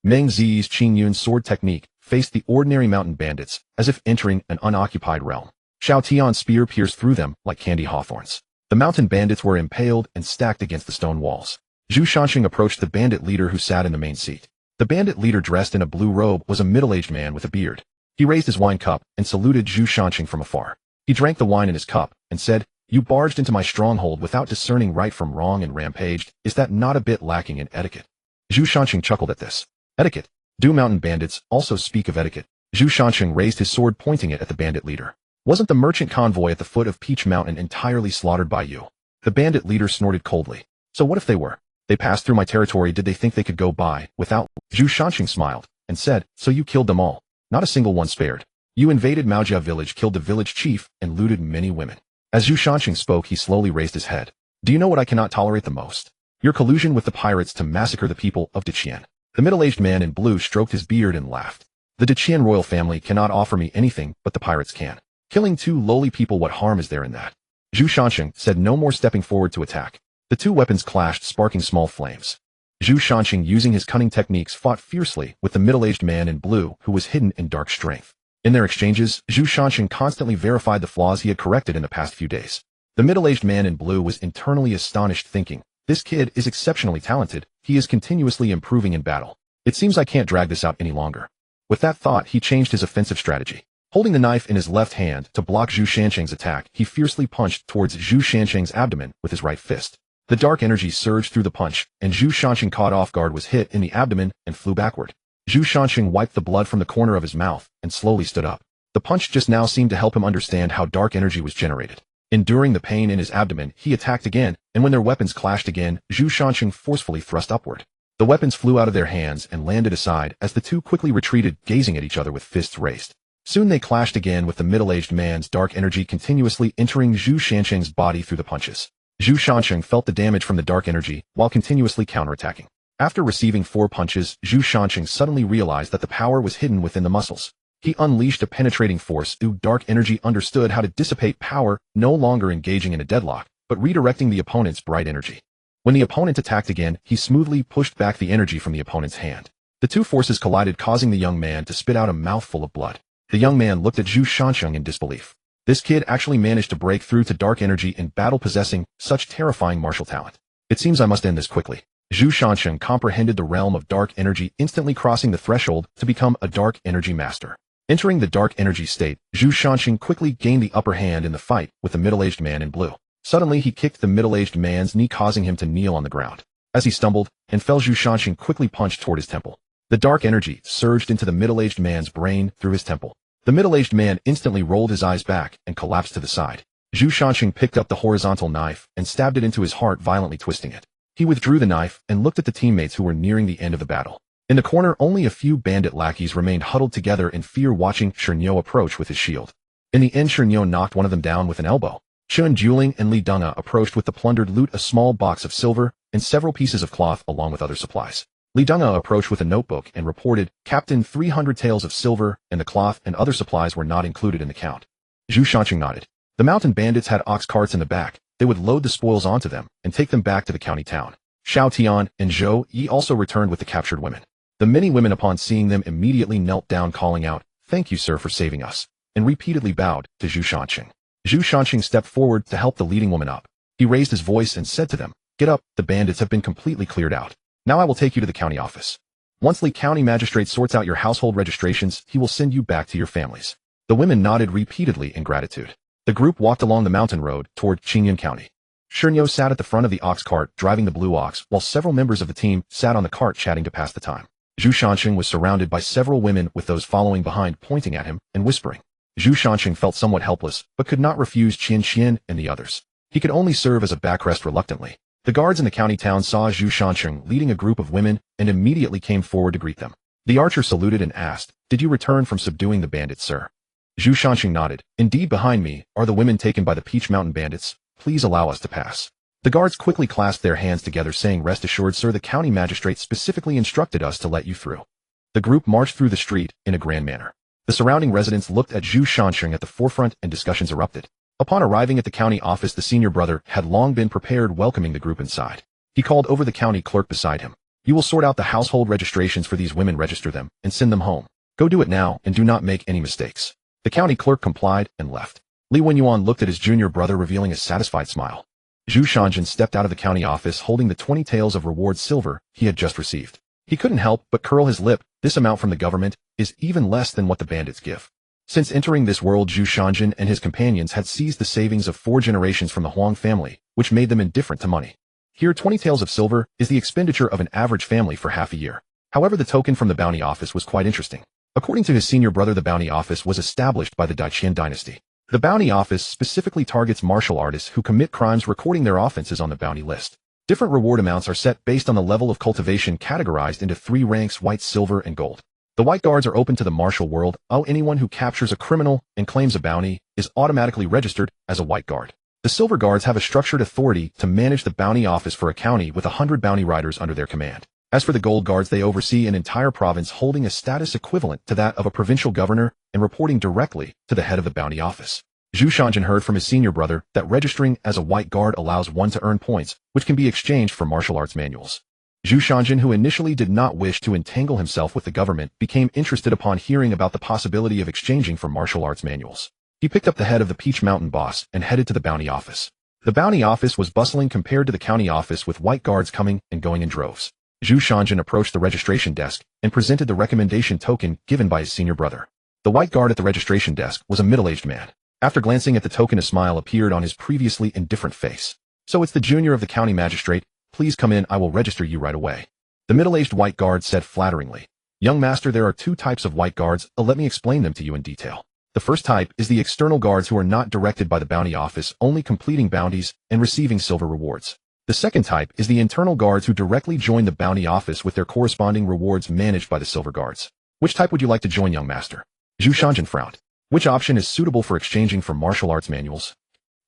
Meng Zi's Qing Yun's sword technique faced the ordinary mountain bandits as if entering an unoccupied realm. Xiao Tian's spear pierced through them like candy hawthorns. The mountain bandits were impaled and stacked against the stone walls. Zhu Shanqing approached the bandit leader who sat in the main seat. The bandit leader, dressed in a blue robe, was a middle-aged man with a beard. He raised his wine cup and saluted Zhu Shanqing from afar. He drank the wine in his cup and said, "You barged into my stronghold without discerning right from wrong and rampaged. Is that not a bit lacking in etiquette?" Zhu Shanqing chuckled at this. "Etiquette? Do mountain bandits also speak of etiquette?" Zhu Shanqing raised his sword, pointing it at the bandit leader. "Wasn't the merchant convoy at the foot of Peach Mountain entirely slaughtered by you?" The bandit leader snorted coldly. "So what if they were? They passed through my territory. Did they think they could go by without?" Zhu Shanqing smiled and said, "So you killed them all? Not a single one spared. You invaded Maojia village, killed the village chief, and looted many women." As Zhu Shanqing spoke, he slowly raised his head. "Do you know what I cannot tolerate the most? Your collusion with the pirates to massacre the people of Deqian." The middle-aged man in blue stroked his beard and laughed. "The Deqian royal family cannot offer me anything, but the pirates can. Killing 2 lowly people, what harm is there in that?" Zhu Shanqing said no more, stepping forward to attack. The 2 weapons clashed, sparking small flames. Zhu Shanqing, using his cunning techniques, fought fiercely with the middle-aged man in blue, who was hidden in dark strength. In their exchanges, Zhu Shanqing constantly verified the flaws he had corrected in the past few days. The middle-aged man in blue was internally astonished, thinking, "This kid is exceptionally talented. He is continuously improving in battle. It seems I can't drag this out any longer." With that thought, he changed his offensive strategy. Holding the knife in his left hand to block Zhu Shanqing's attack, he fiercely punched towards Zhu Shanqing's abdomen with his right fist. The dark energy surged through the punch, and Zhu Shanqing, caught off guard, was hit in the abdomen and flew backward. Zhu Shanqing wiped the blood from the corner of his mouth and slowly stood up. The punch just now seemed to help him understand how dark energy was generated. Enduring the pain in his abdomen, he attacked again, and when their weapons clashed again, Zhu Shanqing forcefully thrust upward. The weapons flew out of their hands and landed aside as the 2 quickly retreated, gazing at each other with fists raised. Soon they clashed again with the middle-aged man's dark energy continuously entering Zhu Shansheng's body through the punches. Zhu Shansheng felt the damage from the dark energy while continuously counterattacking. After receiving 4 punches, Zhu Shansheng suddenly realized that the power was hidden within the muscles. He unleashed a penetrating force through dark energy, understood how to dissipate power, no longer engaging in a deadlock, but redirecting the opponent's bright energy. When the opponent attacked again, he smoothly pushed back the energy from the opponent's hand. The two forces collided, causing the young man to spit out a mouthful of blood. The young man looked at Zhu Shansheng in disbelief. This kid actually managed to break through to dark energy in battle, possessing such terrifying martial talent. It seems I must end this quickly. Zhu Shansheng comprehended the realm of dark energy, instantly crossing the threshold to become a dark energy master. Entering the dark energy state, Zhu Shansheng quickly gained the upper hand in the fight with the middle-aged man in blue. Suddenly he kicked the middle-aged man's knee, causing him to kneel on the ground. As he stumbled and fell, Zhu Shansheng quickly punched toward his temple. The dark energy surged into the middle-aged man's brain through his temple. The middle-aged man instantly rolled his eyes back and collapsed to the side. Zhu Shansheng picked up the horizontal knife and stabbed it into his heart, violently twisting it. He withdrew the knife and looked at the teammates who were nearing the end of the battle. In the corner, only a few bandit lackeys remained huddled together in fear, watching Shernyo approach with his shield. In the end, Shernyo knocked one of them down with an elbow. Chun Juling and Li Dunga approached with the plundered loot, a small box of silver and several pieces of cloth along with other supplies. Li Dunga approached with a notebook and reported, "Captain, 300 taels of silver, and the cloth and other supplies were not included in the count." Zhu Shansheng nodded. The mountain bandits had ox carts in the back. They would load the spoils onto them and take them back to the county town. Xiao Tian and Zhou Yi also returned with the captured women. The many women, upon seeing them, immediately knelt down, calling out, "Thank you, sir, for saving us," and repeatedly bowed to Zhu Shansheng. Zhu Shansheng stepped forward to help the leading woman up. He raised his voice and said to them, "Get up, the bandits have been completely cleared out. Now I will take you to the county office. Once the county magistrate sorts out your household registrations, he will send you back to your families." The women nodded repeatedly in gratitude. The group walked along the mountain road toward Qingyun County. Shernyo sat at the front of the ox cart, driving the blue ox, while several members of the team sat on the cart chatting to pass the time. Zhu Shansheng was surrounded by several women, with those following behind pointing at him and whispering. Zhu Shansheng felt somewhat helpless, but could not refuse Qian Qian and the others. He could only serve as a backrest reluctantly. The guards in the county town saw Zhu Shansheng leading a group of women and immediately came forward to greet them. The archer saluted and asked, "Did you return from subduing the bandits, sir?" Zhu Shansheng nodded. "Indeed, behind me are the women taken by the Peach Mountain bandits. Please allow us to pass." The guards quickly clasped their hands together, saying, "Rest assured, sir, the county magistrate specifically instructed us to let you through." The group marched through the street in a grand manner. The surrounding residents looked at Zhu Shansheng at the forefront, and discussions erupted. Upon arriving at the county office, the senior brother had long been prepared, welcoming the group inside. He called over the county clerk beside him. "You will sort out the household registrations for these women, register them, and send them home. Go do it now, and do not make any mistakes." The county clerk complied and left. Li Wenyuan looked at his junior brother, revealing a satisfied smile. Zhu Shansheng stepped out of the county office holding the 20 taels of reward silver he had just received. He couldn't help but curl his lip. This amount from the government is even less than what the bandits give. Since entering this world, Zhu Shansheng and his companions had seized the savings of 4 generations from the Huang family, which made them indifferent to money. Here, 20 taels of silver is the expenditure of an average family for half a year. However, the token from the bounty office was quite interesting. According to his senior brother, the bounty office was established by the Daiqian dynasty. The bounty office specifically targets martial artists who commit crimes, recording their offenses on the bounty list. Different reward amounts are set based on the level of cultivation, categorized into 3 ranks: white, silver, and gold. The white guards are open to the martial world. Anyone who captures a criminal and claims a bounty is automatically registered as a white guard. The silver guards have a structured authority to manage the bounty office for a county with 100 bounty riders under their command. As for the gold guards, they oversee an entire province, holding a status equivalent to that of a provincial governor and reporting directly to the head of the bounty office. Zhu Shansheng heard from his senior brother that registering as a white guard allows one to earn points, which can be exchanged for martial arts manuals. Zhu Shansheng, who initially did not wish to entangle himself with the government, became interested upon hearing about the possibility of exchanging for martial arts manuals. He picked up the head of the Peach Mountain boss and headed to the bounty office. The bounty office was bustling compared to the county office, with white guards coming and going in droves. Zhu Shansheng approached the registration desk and presented the recommendation token given by his senior brother. The white guard at the registration desk was a middle-aged man. After glancing at the token, a smile appeared on his previously indifferent face. "So it's the junior of the county magistrate. Please come in, I will register you right away." The middle-aged white guard said flatteringly, "Young master, there are 2 types of white guards. Let me explain them to you in detail. The first type is the external guards, who are not directed by the bounty office, only completing bounties and receiving silver rewards. The second type is the internal guards, who directly join the bounty office with their corresponding rewards managed by the silver guards. Which type would you like to join, young master?" Zhu Shanjin frowned. Which option is suitable for exchanging for martial arts manuals?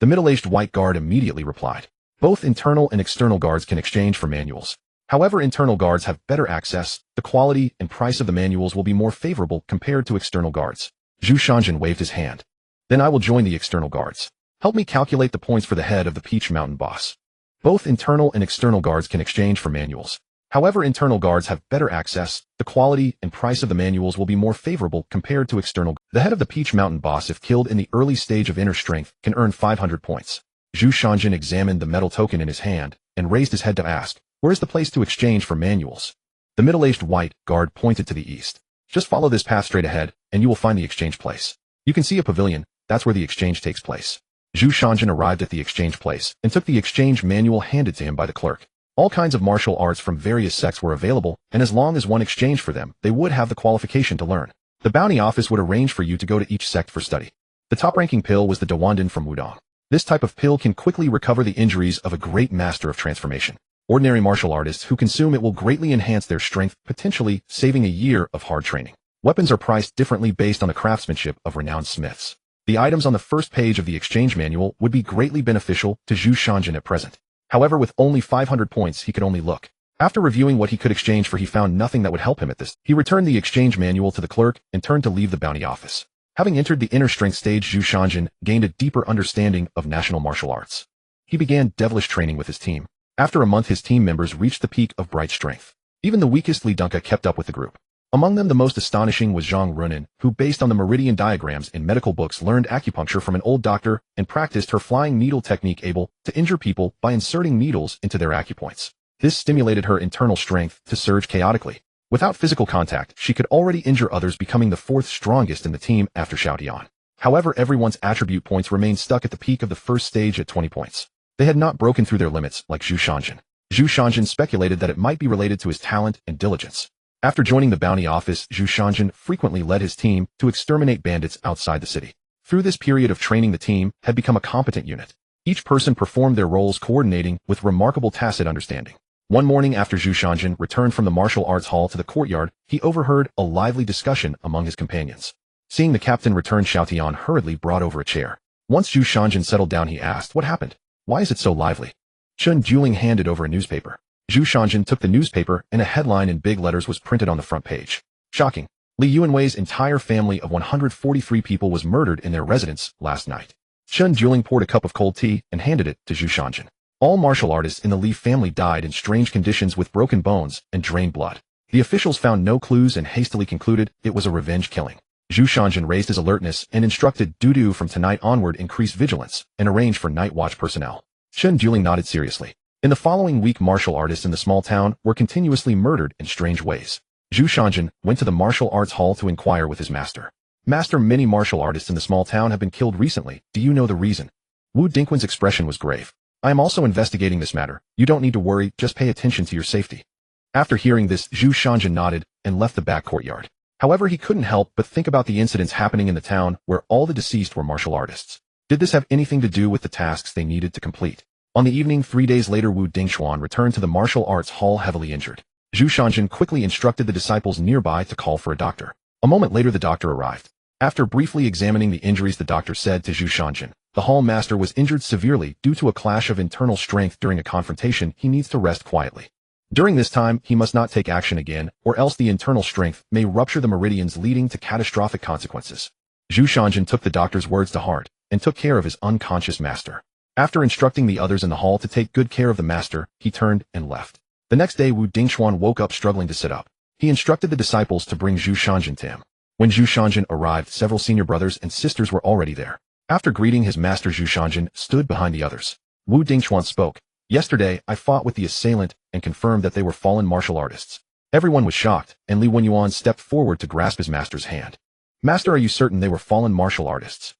The middle-aged white guard immediately replied. Both internal and external guards can exchange for manuals. However, internal guards have better access, the quality and price of the manuals will be more favorable compared to external guards. Zhu Shanjin waved his hand. Then I will join the external guards. Help me calculate the points for the head of the Peach Mountain boss. Both internal and external guards can exchange for manuals. However, internal guards have better access, the quality and price of the manuals will be more favorable compared to external. The head of the Peach Mountain boss, if killed in the early stage of inner strength, can earn 500 points. Zhu Shanjin examined the metal token in his hand and raised his head to ask, where is the place to exchange for manuals? The middle-aged white guard pointed to the east. Just follow this path straight ahead, and you will find the exchange place. You can see a pavilion, that's where the exchange takes place. Zhu Shanjin arrived at the exchange place and took the exchange manual handed to him by the clerk. All kinds of martial arts from various sects were available, and as long as one exchanged for them, they would have the qualification to learn. The bounty office would arrange for you to go to each sect for study. The top-ranking pill was the Dawandan from Wudong. This type of pill can quickly recover the injuries of a great master of transformation. Ordinary martial artists who consume it will greatly enhance their strength, potentially saving a year of hard training. Weapons are priced differently based on the craftsmanship of renowned smiths. The items on the first page of the exchange manual would be greatly beneficial to Zhu Shanjin at present. However, with only 500 points, he could only look. After reviewing what he could exchange for, he found nothing that would help him at this. He returned the exchange manual to the clerk and turned to leave the bounty office. Having entered the inner strength stage, Zhu Shanjin gained a deeper understanding of national martial arts. He began devilish training with his team. After a month, his team members reached the peak of bright strength. Even the weakest Li Dunka kept up with the group. Among them, the most astonishing was Zhang Runin, who, based on the meridian diagrams in medical books, learned acupuncture from an old doctor and practiced her flying needle technique, able to injure people by inserting needles into their acupoints. This stimulated her internal strength to surge chaotically. Without physical contact, she could already injure others, becoming the fourth strongest in the team after Xiao Tian. However, everyone's attribute points remained stuck at the peak of the first stage at 20 points. They had not broken through their limits like Zhu Shanjin. Zhu Shanjin speculated that it might be related to his talent and diligence. After joining the bounty office, Zhu Shanjin frequently led his team to exterminate bandits outside the city. Through this period of training, the team had become a competent unit. Each person performed their roles, coordinating with remarkable tacit understanding. One morning, after Zhu Shanjin returned from the martial arts hall to the courtyard, he overheard a lively discussion among his companions. Seeing the captain return, Xiao Tian hurriedly brought over a chair. Once Zhu Shanjin settled down, he asked, "What happened? Why is it so lively?" Chun Juling handed over a newspaper. Zhu Shanjin took the newspaper, and a headline in big letters was printed on the front page. Shocking. Li Yuanwei's entire family of 143 people was murdered in their residence last night. Chun Juling poured a cup of cold tea and handed it to Zhu Shanjin. All martial artists in the Li family died in strange conditions with broken bones and drained blood. The officials found no clues and hastily concluded it was a revenge killing. Zhu Shanjin raised his alertness and instructed Dudu from tonight onward increase vigilance and arrange for night watch personnel. Chun Juling nodded seriously. In the following week, martial artists in the small town were continuously murdered in strange ways. Zhu Shanjin went to the martial arts hall to inquire with his master. "Master, many martial artists in the small town have been killed recently. Do you know the reason?" Wu Dingquan's expression was grave. "I am also investigating this matter. You don't need to worry, just pay attention to your safety." After hearing this, Zhu Shanjin nodded and left the back courtyard. However, he couldn't help but think about the incidents happening in the town where all the deceased were martial artists. Did this have anything to do with the tasks they needed to complete? On the evening 3 days later, Wu Dingquan returned to the martial arts hall heavily injured. Zhu Shanjin quickly instructed the disciples nearby to call for a doctor. A moment later, the doctor arrived. After briefly examining the injuries, the doctor said to Zhu Shanjin, "The hall master was injured severely due to a clash of internal strength during a confrontation. He needs to rest quietly. During this time, he must not take action again, or else the internal strength may rupture the meridians, leading to catastrophic consequences." Zhu Shanjin took the doctor's words to heart and took care of his unconscious master. After instructing the others in the hall to take good care of the master, he turned and left. The next day, Wu Dingquan woke up struggling to sit up. He instructed the disciples to bring Zhu Shanjin to him. When Zhu Shanjin arrived, several senior brothers and sisters were already there. After greeting his master, Zhu Shanjin stood behind the others. Wu Dingquan spoke. "Yesterday, I fought with the assailant and confirmed that they were fallen martial artists." Everyone was shocked, and Li Wenyuan stepped forward to grasp his master's hand. "Master, are you certain they were fallen martial artists?"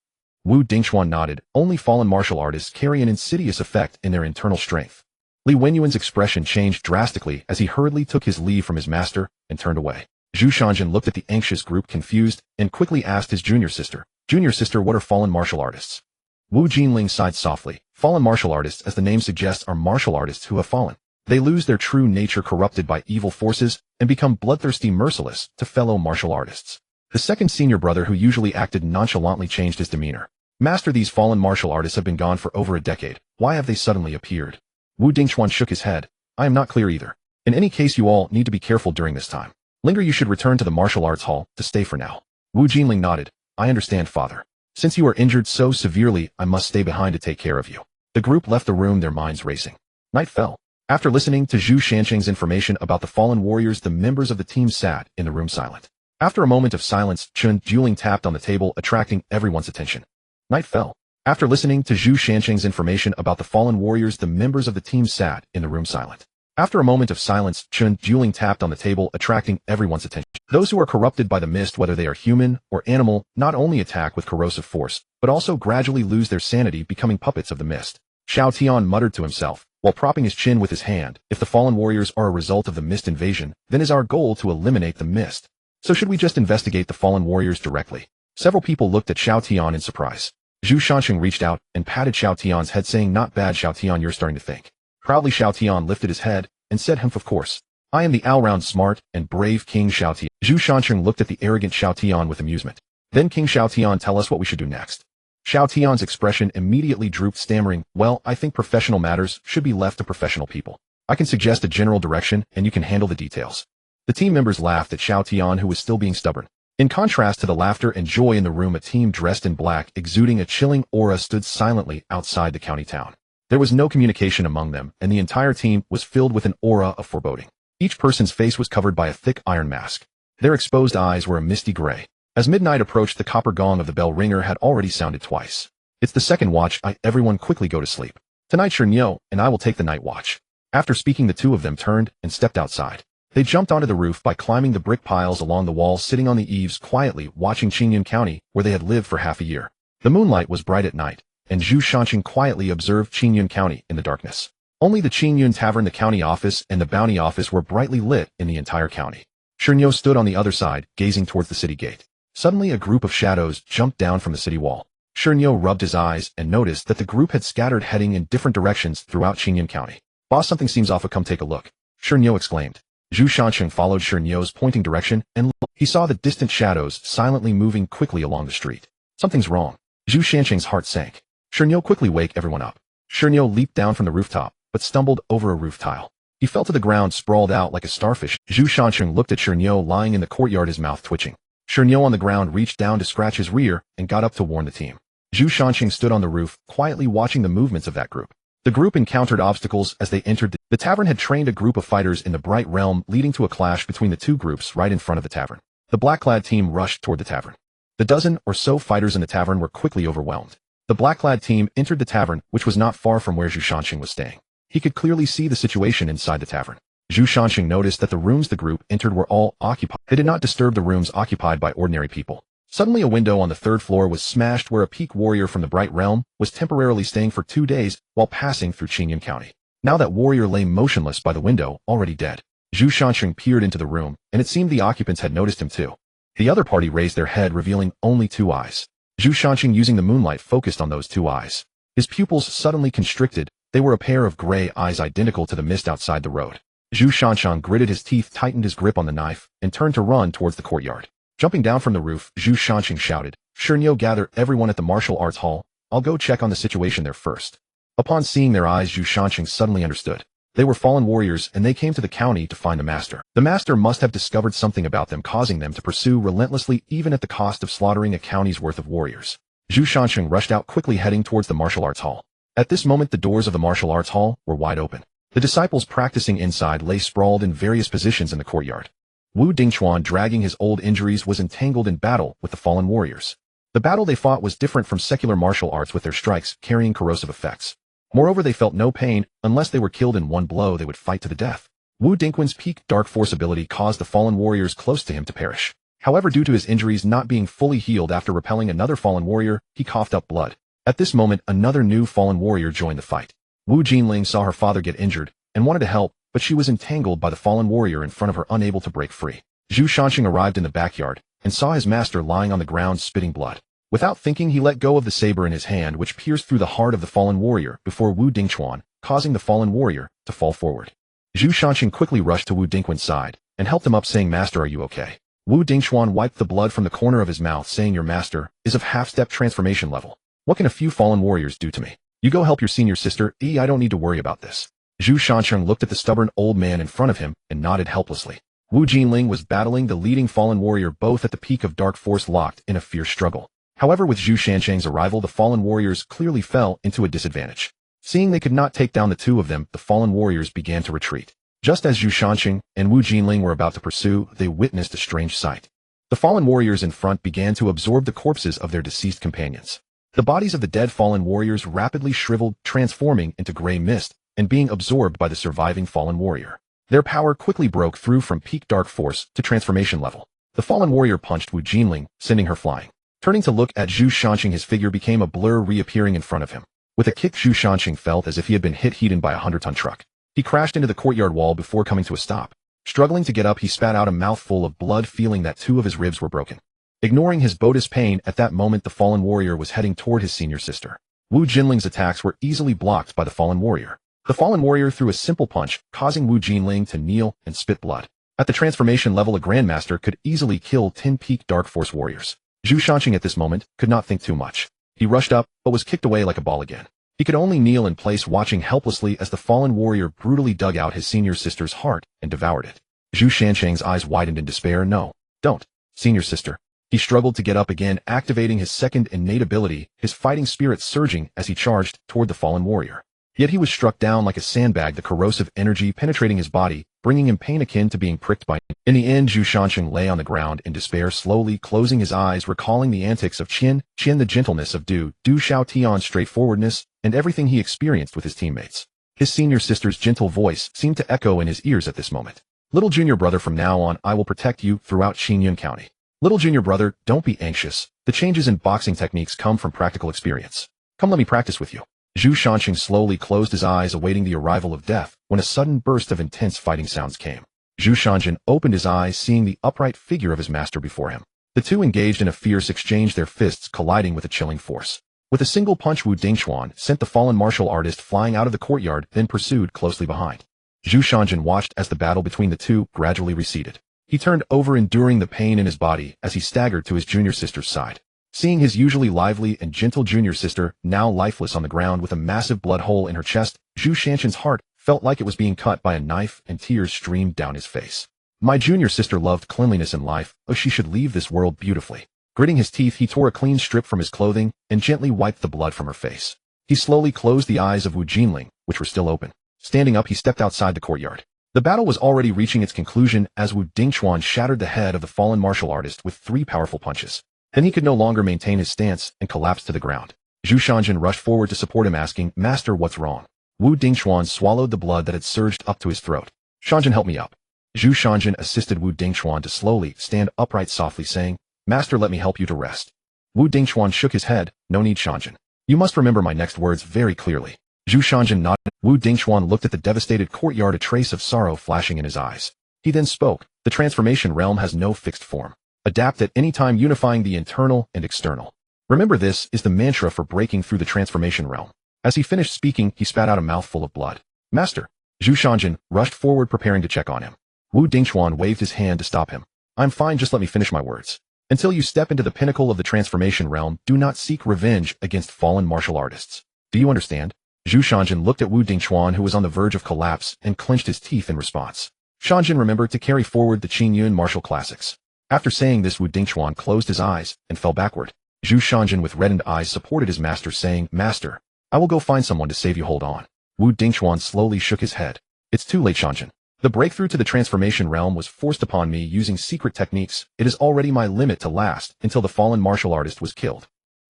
Wu Dingquan nodded. "Only fallen martial artists carry an insidious effect in their internal strength." Li Wenyuan's expression changed drastically as he hurriedly took his leave from his master and turned away. Zhu Shanjin looked at the anxious group confused and quickly asked his junior sister, "Junior sister, what are fallen martial artists?" Wu Jinling sighed softly. "Fallen martial artists, as the name suggests, are martial artists who have fallen. They lose their true nature, corrupted by evil forces, and become bloodthirsty, merciless to fellow martial artists. The second senior brother, who usually acted nonchalantly, changed his demeanor. Master, these fallen martial artists have been gone for over a decade. Why have they suddenly appeared? Wu Dingchuan shook his head. I am not clear either. In any case, you all need to be careful during this time. Linger, you should return to the martial arts hall to stay for now. Wu Jinling nodded. I understand, father. Since you are injured so severely, I must stay behind to take care of you. The group left the room, their minds racing. Night fell. After listening to Zhu Shanqing's information about the fallen warriors, the members of the team sat in the room silent. After a moment of silence, Chun Juling tapped on the table, attracting everyone's attention. Night fell. After listening to Zhu Shanqing's information about the fallen warriors, the members of the team sat in the room silent. After a moment of silence, Chun Juling tapped on the table, attracting everyone's attention. Those who are corrupted by the mist, whether they are human or animal, not only attack with corrosive force, but also gradually lose their sanity, becoming puppets of the mist. Xiao Tian muttered to himself, while propping his chin with his hand. If the fallen warriors are a result of the mist invasion, then is our goal to eliminate the mist. So should we just investigate the fallen warriors directly? Several people looked at Xiao Tian in surprise. Zhu Shanqing reached out and patted Xiao Tian's head, saying, not bad, Xiao Tian, you're starting to think. Proudly, Xiao Tian lifted his head and said, humph, of course. I am the all-round smart and brave King Xiao Tian. Zhu Shanqing looked at the arrogant Xiao Tian with amusement. Then King Xiao Tian, tell us what we should do next. Xiao Tian's expression immediately drooped, stammering, well, I think professional matters should be left to professional people. I can suggest a general direction and you can handle the details. The team members laughed at Xiao Tian, who was still being stubborn. In contrast to the laughter and joy in the room, a team dressed in black, exuding a chilling aura, stood silently outside the county town. There was no communication among them, and the entire team was filled with an aura of foreboding. Each person's face was covered by a thick iron mask. Their exposed eyes were a misty gray. As midnight approached, the copper gong of the bell ringer had already sounded twice. It's the second watch. Everyone quickly go to sleep. Tonight Shernyo and I will take the night watch. After speaking, the two of them turned and stepped outside. They jumped onto the roof by climbing the brick piles along the wall, sitting on the eaves quietly watching Qingyun County, where they had lived for half a year. The moonlight was bright at night, and Zhu Shanqing quietly observed Qingyun County in the darkness. Only the Qingyun Tavern, the county office, and the bounty office were brightly lit in the entire county. Shernyo stood on the other side, gazing towards the city gate. Suddenly a group of shadows jumped down from the city wall. Shernyo rubbed his eyes and noticed that the group had scattered, heading in different directions throughout Qingyun County. Boss, something seems off. Come take a look. Shernyo exclaimed. Zhu Shanqing followed Shernyo's pointing direction and he saw the distant shadows silently moving quickly along the street. Something's wrong. Zhu Shanqing's heart sank. Shernyo, quickly wake everyone up. Shernyo leaped down from the rooftop, but stumbled over a roof tile. He fell to the ground, sprawled out like a starfish. Zhu Shanqing looked at Shernyo lying in the courtyard, his mouth twitching. Shernyo on the ground reached down to scratch his rear and got up to warn the team. Zhu Shanqing stood on the roof, quietly watching the movements of that group. The group encountered obstacles as they entered. The tavern had trained a group of fighters in the Bright Realm, leading to a clash between the two groups right in front of the tavern. The black-clad team rushed toward the tavern. The dozen or so fighters in the tavern were quickly overwhelmed. The black-clad team entered the tavern, which was not far from where Zhu Shanqing was staying. He could clearly see the situation inside the tavern. Zhu Shanqing noticed that the rooms the group entered were all occupied. They did not disturb the rooms occupied by ordinary people. Suddenly a window on the third floor was smashed, where a peak warrior from the Bright Realm was temporarily staying for 2 days while passing through Qingyun County. Now that warrior lay motionless by the window, already dead. Zhu Shanqing peered into the room, and it seemed the occupants had noticed him too. The other party raised their head, revealing only 2 eyes. Zhu Shanqing, using the moonlight, focused on those 2 eyes. His pupils suddenly constricted. They were a pair of gray eyes identical to the mist outside the road. Zhu Shanqing gritted his teeth, tightened his grip on the knife, and turned to run towards the courtyard. Jumping down from the roof, Zhu Shanqing shouted, Shernyo, gather everyone at the martial arts hall. I'll go check on the situation there first. Upon seeing their eyes, Zhu Shanqing suddenly understood. They were fallen warriors, and they came to the county to find the master. The master must have discovered something about them, causing them to pursue relentlessly, even at the cost of slaughtering a county's worth of warriors. Zhu Shanqing rushed out quickly, heading towards the martial arts hall. At this moment, the doors of the martial arts hall were wide open. The disciples practicing inside lay sprawled in various positions in the courtyard. Wu Dingchuan, dragging his old injuries, was entangled in battle with the fallen warriors. The battle they fought was different from secular martial arts, with their strikes carrying corrosive effects. Moreover, they felt no pain. Unless they were killed in one blow, they would fight to the death. Wu Dingquan's peak dark force ability caused the fallen warriors close to him to perish. However, due to his injuries not being fully healed after repelling another fallen warrior, he coughed up blood. At this moment, another new fallen warrior joined the fight. Wu Jinling saw her father get injured and wanted to help, but she was entangled by the fallen warrior in front of her, unable to break free. Zhu Shanqing arrived in the backyard and saw his master lying on the ground spitting blood. Without thinking, he let go of the saber in his hand, which pierced through the heart of the fallen warrior before Wu Dingchuan, causing the fallen warrior to fall forward. Zhu Shanqing quickly rushed to Wu Dingquan's side and helped him up, saying, Master, are you okay? Wu Dingxuan wiped the blood from the corner of his mouth, saying, "Your master is of half-step transformation level. What can a few fallen warriors do to me? You go help your senior sister. I don't need to worry about this." Zhu Shancheng looked at the stubborn old man in front of him and nodded helplessly. Wu Jinling was battling the leading fallen warrior, both at the peak of dark force, locked in a fierce struggle. However, with Zhu Shancheng's arrival, the fallen warriors clearly fell into a disadvantage. Seeing they could not take down the two of them, the fallen warriors began to retreat. Just as Zhu Shancheng and Wu Jinling were about to pursue, they witnessed a strange sight. The fallen warriors in front began to absorb the corpses of their deceased companions. The bodies of the dead fallen warriors rapidly shriveled, transforming into gray mist and being absorbed by the surviving fallen warrior. Their power quickly broke through from peak dark force to transformation level. The fallen warrior punched Wu Jinling, sending her flying. Turning to look at Zhu Shancheng, his figure became a blur, reappearing in front of him. With a kick, Zhu Shancheng felt as if he had been hit by a 100-ton truck. He crashed into the courtyard wall before coming to a stop. Struggling to get up, he spat out a mouthful of blood, feeling that 2 of his ribs were broken. Ignoring his bodhi's pain, at that moment the fallen warrior was heading toward his senior sister. Wu Jinling's attacks were easily blocked by the fallen warrior. The fallen warrior threw a simple punch, causing Wu Jinling to kneel and spit blood. At the transformation level, a grandmaster could easily kill 10 peak dark force warriors. Zhu Shancheng at this moment could not think too much. He rushed up, but was kicked away like a ball again. He could only kneel in place, watching helplessly as the fallen warrior brutally dug out his senior sister's heart and devoured it. Zhu Shancheng's eyes widened in despair. "No, don't, senior sister." He struggled to get up again, activating his second innate ability, his fighting spirit surging as he charged toward the fallen warrior. Yet he was struck down like a sandbag, the corrosive energy penetrating his body, bringing him pain akin to being pricked by. In the end, Zhu Shancheng lay on the ground in despair, slowly closing his eyes, recalling the antics of Qin, the gentleness of Du Xiaotian's straightforwardness, and everything he experienced with his teammates. His senior sister's gentle voice seemed to echo in his ears at this moment. "Little junior brother, from now on I will protect you throughout Xinyun County. Little junior brother, don't be anxious. The changes in boxing techniques come from practical experience. Come, let me practice with you." Zhu Shancheng slowly closed his eyes, awaiting the arrival of death, when a sudden burst of intense fighting sounds came. Zhu Shancheng opened his eyes, seeing the upright figure of his master before him. The two engaged in a fierce exchange, their fists colliding with a chilling force. With a single punch, Wu Dingxuan sent the fallen martial artist flying out of the courtyard, then pursued closely behind. Zhu Shancheng watched as the battle between the two gradually receded. He turned over, enduring the pain in his body as he staggered to his junior sister's side. Seeing his usually lively and gentle junior sister now lifeless on the ground with a massive blood hole in her chest, Zhu Shancheng's heart felt like it was being cut by a knife, and tears streamed down his face. "My junior sister loved cleanliness in life. Oh, she should leave this world beautifully." Gritting his teeth, he tore a clean strip from his clothing and gently wiped the blood from her face. He slowly closed the eyes of Wu Jinling, which were still open. Standing up, he stepped outside the courtyard. The battle was already reaching its conclusion as Wu Dingxuan shattered the head of the fallen martial artist with 3 powerful punches. Then he could no longer maintain his stance and collapsed to the ground. Zhu Shancheng rushed forward to support him, asking, "Master, what's wrong?" Wu Dingxuan swallowed the blood that had surged up to his throat. "Shancheng, help me up." Zhu Shancheng assisted Wu Dingxuan to slowly stand upright, softly saying, "Master, let me help you to rest." Wu Dingxuan shook his head. "No need, Shancheng. You must remember my next words very clearly." Zhu Shancheng nodded. Wu Dingxuan looked at the devastated courtyard, a trace of sorrow flashing in his eyes. He then spoke, "The transformation realm has no fixed form. Adapt at any time, unifying the internal and external. Remember, this is the mantra for breaking through the transformation realm." As he finished speaking, he spat out a mouthful of blood. "Master!" Zhu Shancheng rushed forward, preparing to check on him. Wu Dingxuan waved his hand to stop him. "I'm fine, just let me finish my words. Until you step into the pinnacle of the transformation realm, do not seek revenge against fallen martial artists. Do you understand?" Zhu Shancheng looked at Wu Dingxuan, who was on the verge of collapse, and clenched his teeth in response. "Shancheng, remember to carry forward the Qinyun martial classics." After saying this, Wu Dingxuan closed his eyes and fell backward. Zhu Shancheng with reddened eyes supported his master, saying, "Master, I will go find someone to save you, hold on." Wu Dingxuan slowly shook his head. "It's too late, Shancheng. The breakthrough to the transformation realm was forced upon me using secret techniques. It is already my limit to last until the fallen martial artist was killed."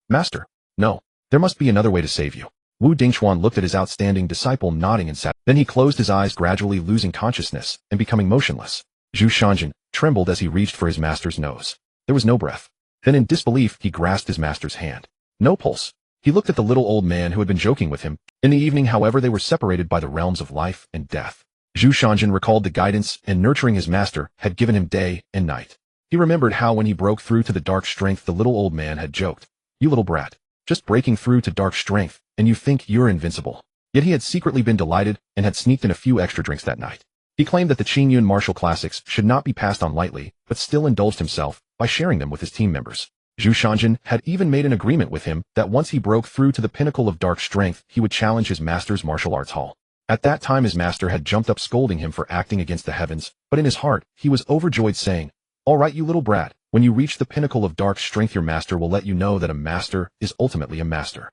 "Master, no, there must be another way to save you." Wu Dingxuan looked at his outstanding disciple, nodding and sat. Then he closed his eyes, gradually losing consciousness and becoming motionless. Zhu Shancheng trembled as he reached for his master's nose. There was no breath. Then in disbelief, he grasped his master's hand. No pulse. He looked at the little old man who had been joking with him. In the evening, however, they were separated by the realms of life and death. Zhu Shancheng recalled the guidance and nurturing his master had given him day and night. He remembered how when he broke through to the dark strength, the little old man had joked, "You little brat, just breaking through to dark strength, and you think you're invincible." Yet he had secretly been delighted and had sneaked in a few extra drinks that night. He claimed that the Qingyun martial classics should not be passed on lightly, but still indulged himself by sharing them with his team members. Zhu Shanjin had even made an agreement with him that once he broke through to the pinnacle of dark strength, he would challenge his master's martial arts hall. At that time his master had jumped up scolding him for acting against the heavens, but in his heart, he was overjoyed saying, "All right, you little brat, when you reach the pinnacle of dark strength your master will let you know that a master is ultimately a master."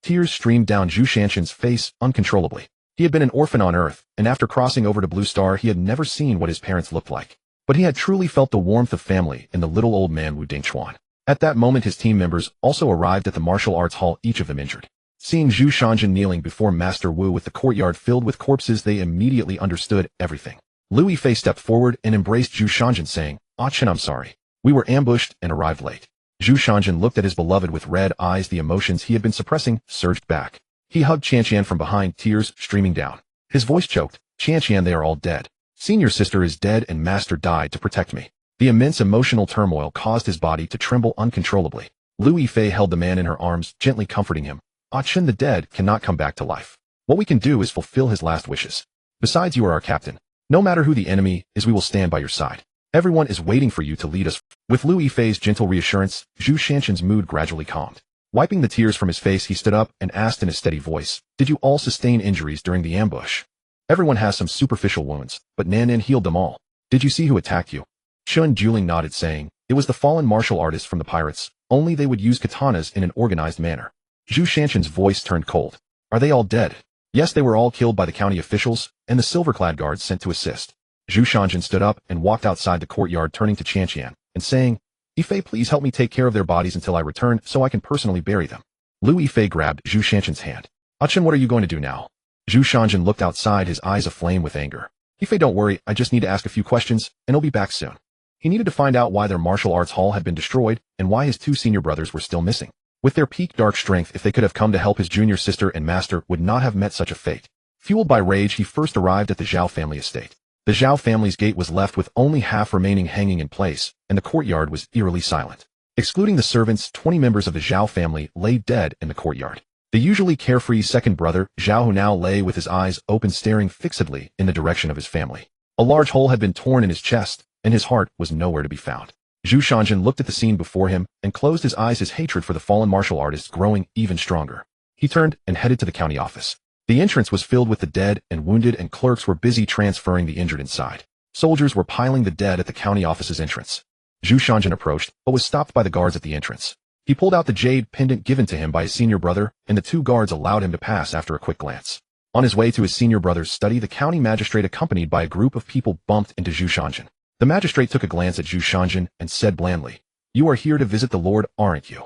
Tears streamed down Zhu Shanjin's face uncontrollably. He had been an orphan on Earth, and after crossing over to Blue Star he had never seen what his parents looked like. But he had truly felt the warmth of family in the little old man Wu Dingchuan. At that moment his team members also arrived at the martial arts hall, each of them injured. Seeing Zhu Shanjin kneeling before Master Wu with the courtyard filled with corpses, they immediately understood everything. Lu Yifei stepped forward and embraced Zhu Shanjin saying, "Ah Chen, I'm sorry. We were ambushed and arrived late." Zhu Shanjin looked at his beloved with red eyes. The emotions he had been suppressing surged back. He hugged Qianqian from behind, tears streaming down. His voice choked. "Qianqian, they are all dead. Senior sister is dead and master died to protect me." The immense emotional turmoil caused his body to tremble uncontrollably. Lu Yifei held the man in her arms, gently comforting him. "Ah Chen, the dead cannot come back to life. What we can do is fulfill his last wishes. Besides, you are our captain. No matter who the enemy is, we will stand by your side. Everyone is waiting for you to lead us." With Lu Yifei's gentle reassurance, Zhu Shanjin's mood gradually calmed. Wiping the tears from his face, he stood up and asked in a steady voice, "Did you all sustain injuries during the ambush?" "Everyone has some superficial wounds, but Nan healed them all." "Did you see who attacked you?" Chun Juling nodded, saying, "It was the fallen martial artists from the pirates, only they would use katanas in an organized manner." Zhu Shanjin's voice turned cold. "Are they all dead?" "Yes, they were all killed by the county officials and the silver-clad guards sent to assist." Zhu Shanjin stood up and walked outside the courtyard, turning to Qianqian and saying, "Yifei, please help me take care of their bodies until I return so I can personally bury them." Lu Yifei grabbed Zhu Shanjin's hand. "Ah Chen, what are you going to do now?" Zhu Shanjin looked outside, his eyes aflame with anger. "Yifei, don't worry, I just need to ask a few questions, and I'll be back soon." He needed to find out why their martial arts hall had been destroyed and why his two senior brothers were still missing. With their peak dark strength, if they could have come to help, his junior sister and master would not have met such a fate. Fueled by rage, he first arrived at the Zhao family estate. The Zhao family's gate was left with only half remaining hanging in place, and the courtyard was eerily silent. Excluding the servants, 20 members of the Zhao family lay dead in the courtyard. The usually carefree second brother, Zhao, who now lay with his eyes open, staring fixedly in the direction of his family. A large hole had been torn in his chest, and his heart was nowhere to be found. Zhu Shanjin looked at the scene before him and closed his eyes, his hatred for the fallen martial artists growing even stronger. He turned and headed to the county office. The entrance was filled with the dead and wounded, and clerks were busy transferring the injured inside. Soldiers were piling the dead at the county office's entrance. Zhu Shanjin approached, but was stopped by the guards at the entrance. He pulled out the jade pendant given to him by his senior brother, and the two guards allowed him to pass after a quick glance. On his way to his senior brother's study, the county magistrate, accompanied by a group of people, bumped into Zhu Shanjin. The magistrate took a glance at Zhu Shanjin and said blandly, "You are here to visit the Lord, aren't you?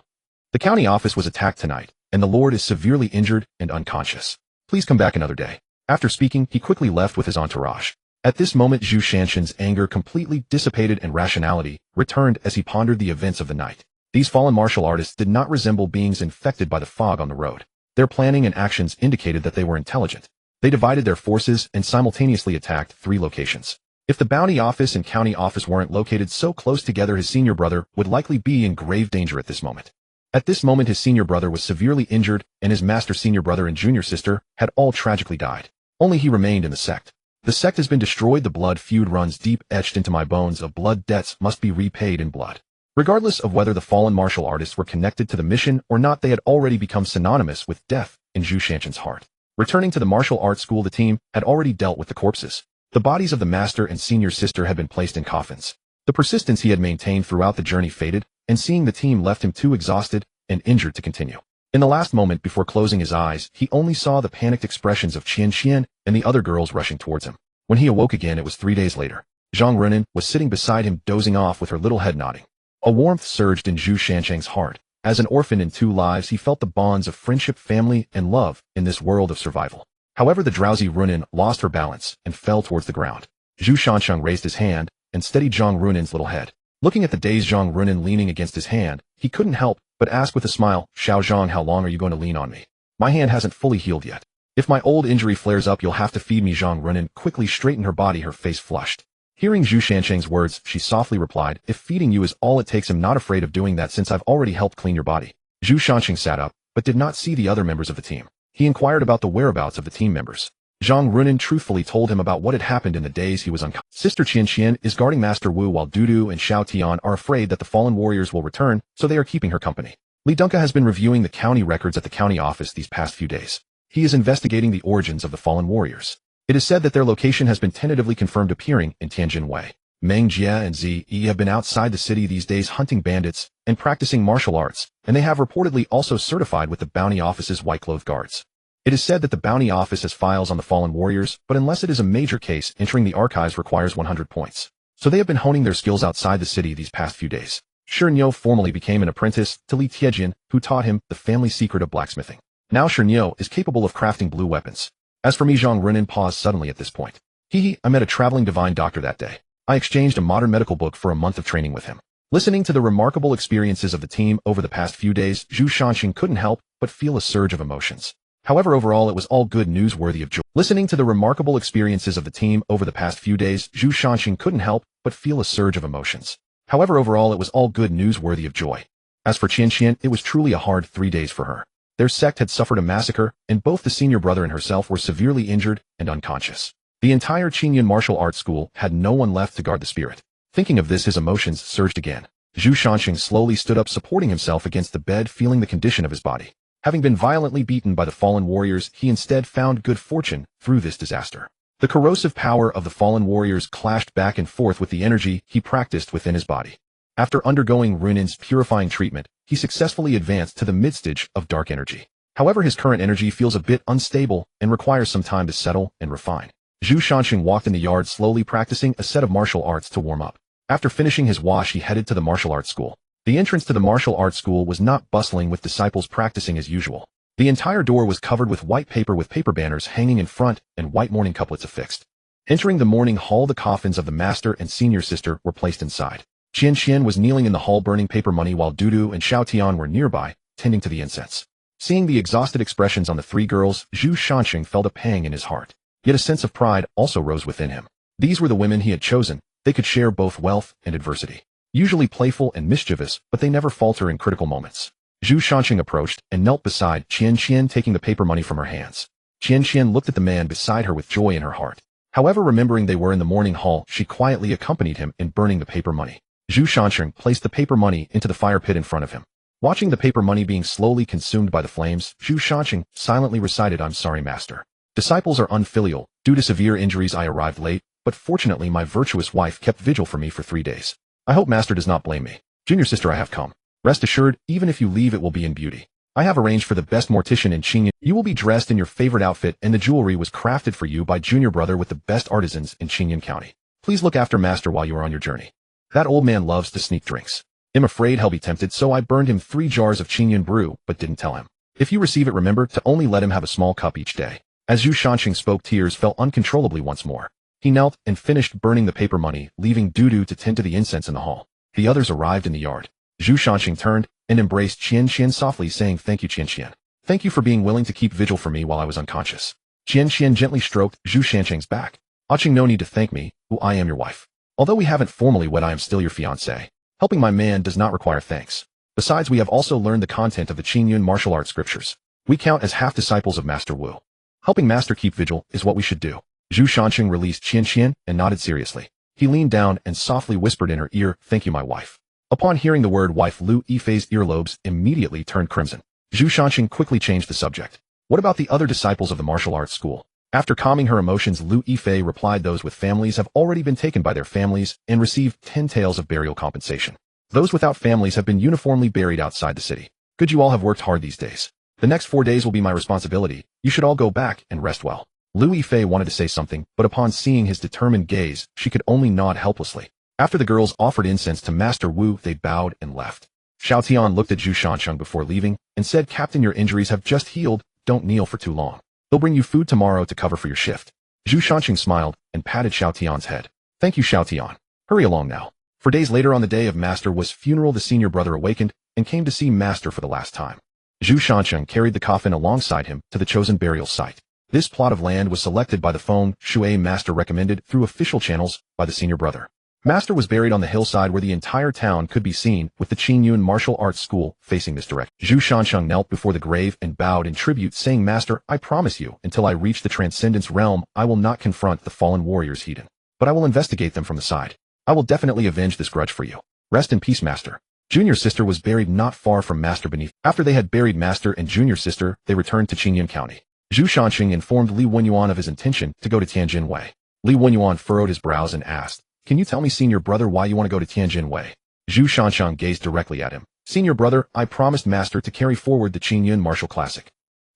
The county office was attacked tonight, and the Lord is severely injured and unconscious. Please come back another day." After speaking, he quickly left with his entourage. At this moment, Zhu Shanjin's anger completely dissipated and rationality returned as he pondered the events of the night. These fallen martial artists did not resemble beings infected by the fog on the road. Their planning and actions indicated that they were intelligent. They divided their forces and simultaneously attacked 3 locations. If the bounty office and county office weren't located so close together, his senior brother would likely be in grave danger at this moment. At this moment, his senior brother was severely injured, and his master, senior brother, and junior sister had all tragically died. Only he remained in the sect. "The sect has been destroyed. The blood feud runs deep, etched into my bones. Of blood debts must be repaid in blood." Regardless of whether the fallen martial artists were connected to the mission or not, they had already become synonymous with death in Zhu Shanjin's heart. Returning to the martial arts school, the team had already dealt with the corpses. The bodies of the master and senior sister had been placed in coffins. The persistence he had maintained throughout the journey faded, and seeing the team left him too exhausted and injured to continue. In the last moment before closing his eyes, he only saw the panicked expressions of Qianqian and the other girls rushing towards him. When he awoke again, it was 3 days later. Zhang Runin was sitting beside him, dozing off with her little head nodding. A warmth surged in Zhu Shanjin's heart. As an orphan in 2 lives, he felt the bonds of friendship, family, and love in this world of survival. However, the drowsy Runin lost her balance and fell towards the ground. Zhu Shancheng raised his hand and steadied Zhang Runin's little head. Looking at the dazed Zhang Runin leaning against his hand, he couldn't help but ask with a smile, "Xiao Zhang, how long are you going to lean on me? My hand hasn't fully healed yet. If my old injury flares up, you'll have to feed me." Zhang Runin quickly straightened her body, her face flushed. Hearing Zhu Shancheng's words, she softly replied, "If feeding you is all it takes, I'm not afraid of doing that since I've already helped clean your body." Zhu Shancheng sat up, but did not see the other members of the team. He inquired about the whereabouts of the team members. Zhang Runin truthfully told him about what had happened in the days he was unconscious. Sister Qian is guarding Master Wu while Dudu and Xiao Tian are afraid that the fallen warriors will return, so they are keeping her company. Li Dunka has been reviewing the county records at the county office these past few days. He is investigating the origins of the fallen warriors. It is said that their location has been tentatively confirmed appearing in Tianjin Wei. Meng Jia and Zi have been outside the city these days hunting bandits and practicing martial arts, and they have reportedly also certified with the bounty office's white-clothed guards. It is said that the bounty office has files on the fallen warriors, but unless it is a major case, entering the archives requires 100 points. So they have been honing their skills outside the city these past few days. Shernyo formally became an apprentice to Li Tiejin, who taught him the family secret of blacksmithing. Now Shernyo is capable of crafting blue weapons. As for me, Zhang Runin paused suddenly at this point. I met a traveling divine doctor that day. I exchanged a modern medical book for a month of training with him. Listening to the remarkable experiences of the team over the past few days, Zhu Shanxing couldn't help but feel a surge of emotions. However, overall it was all good news worthy of joy. Listening to the remarkable experiences of the team over the past few days, Zhu Shanxing couldn't help but feel a surge of emotions. However, overall it was all good news worthy of joy. As for Qian, it was truly a hard 3 days for her. Their sect had suffered a massacre, and both the senior brother and herself were severely injured and unconscious. The entire Qingyun martial arts school had no one left to guard the spirit. Thinking of this, his emotions surged again. Zhu Shanxing slowly stood up, supporting himself against the bed, feeling the condition of his body. Having been violently beaten by the fallen warriors, he instead found good fortune through this disaster. The corrosive power of the fallen warriors clashed back and forth with the energy he practiced within his body. After undergoing Runin's purifying treatment, he successfully advanced to the mid-stage of dark energy. However, his current energy feels a bit unstable and requires some time to settle and refine. Zhu Shanxing walked in the yard slowly, practicing a set of martial arts to warm up. After finishing his wash, he headed to the martial arts school. The entrance to the martial arts school was not bustling with disciples practicing as usual. The entire door was covered with white paper with paper banners hanging in front and white mourning couplets affixed. Entering the mourning hall, the coffins of the master and senior sister were placed inside. Qian was kneeling in the hall burning paper money while Dudu and Xiao Tian were nearby, tending to the incense. Seeing the exhausted expressions on the three girls, Zhu Shanxing felt a pang in his heart. Yet a sense of pride also rose within him. These were the women he had chosen. They could share both wealth and adversity. Usually playful and mischievous, but they never falter in critical moments. Zhu Shanxing approached and knelt beside Qian, taking the paper money from her hands. Qian looked at the man beside her with joy in her heart. However, remembering they were in the mourning hall, she quietly accompanied him in burning the paper money. Zhu Shanxing placed the paper money into the fire pit in front of him. Watching the paper money being slowly consumed by the flames, Zhu Shanxing silently recited, "I'm sorry, master. Disciples are unfilial. Due to severe injuries I arrived late, but fortunately my virtuous wife kept vigil for me for 3 days. I hope master does not blame me. Junior sister, I have come. Rest assured, even if you leave, it will be in beauty. I have arranged for the best mortician in Qingyun. You will be dressed in your favorite outfit, and the jewelry was crafted for you by junior brother with the best artisans in Qingyun County. Please look after master while you are on your journey. That old man loves to sneak drinks. I'm afraid he'll be tempted, so I burned him 3 jars of Qingyun brew, but didn't tell him. If you receive it, remember to only let him have a small cup each day." As Zhu Shanxing spoke, tears fell uncontrollably once more. He knelt and finished burning the paper money, leaving Dudu to tend to the incense in the hall. The others arrived in the yard. Zhu Shanxing turned and embraced Qian softly, saying, "Thank you, Qian. Thank you for being willing to keep vigil for me while I was unconscious." Qian gently stroked Zhu Shanxing's back. "Aching, no need to thank me, who I am your wife. Although we haven't formally wed, I am still your fiancé. Helping my man does not require thanks. Besides, we have also learned the content of the Qingyun martial arts scriptures. We count as half disciples of Master Wu. Helping master keep vigil is what we should do." Zhu Shanxing released Qian and nodded seriously. He leaned down and softly whispered in her ear, "Thank you, my wife." Upon hearing the word wife, Lu Yifei's earlobes immediately turned crimson. Zhu Shanxing quickly changed the subject. "What about the other disciples of the martial arts school?" After calming her emotions, Lu Yifei replied, "Those with families have already been taken by their families and received 10 taels of burial compensation. Those without families have been uniformly buried outside the city. Good, you all have worked hard these days. The next 4 days will be my responsibility. You should all go back and rest well." Lu Yifei wanted to say something, but upon seeing his determined gaze, she could only nod helplessly. After the girls offered incense to Master Wu, they bowed and left. Xiao Tian looked at Zhu Shanxing before leaving and said, "Captain, your injuries have just healed. Don't kneel for too long. They'll bring you food tomorrow to cover for your shift." Zhu Shanxing smiled and patted Xiao Tian's head. "Thank you, Xiao Tian. Hurry along now." For days later, on the day of Master Wu's funeral, the senior brother awakened and came to see Master for the last time. Zhu Shanxing carried the coffin alongside him to the chosen burial site. This plot of land was selected by the Feng Shui master, recommended through official channels by the senior brother. Master was buried on the hillside where the entire town could be seen, with the Qingyun martial arts school facing this direction. Zhu Shansheng knelt before the grave and bowed in tribute, saying, Master, I promise you, until I reach the Transcendence realm, I will not confront the fallen warriors Hedon. But I will investigate them from the side. I will definitely avenge this grudge for you. Rest in peace, Master. Junior sister was buried not far from Master beneath. After they had buried Master and Junior sister, they returned to Qingyun County. Zhu Shansheng informed Li Wenyuan of his intention to go to Tianjin Wei. Li Wenyuan furrowed his brows and asked, Can you tell me, senior brother, why you want to go to Tianjin Wei? Zhu Shansheng gazed directly at him. Senior brother, I promised Master to carry forward the Qingyun martial classic.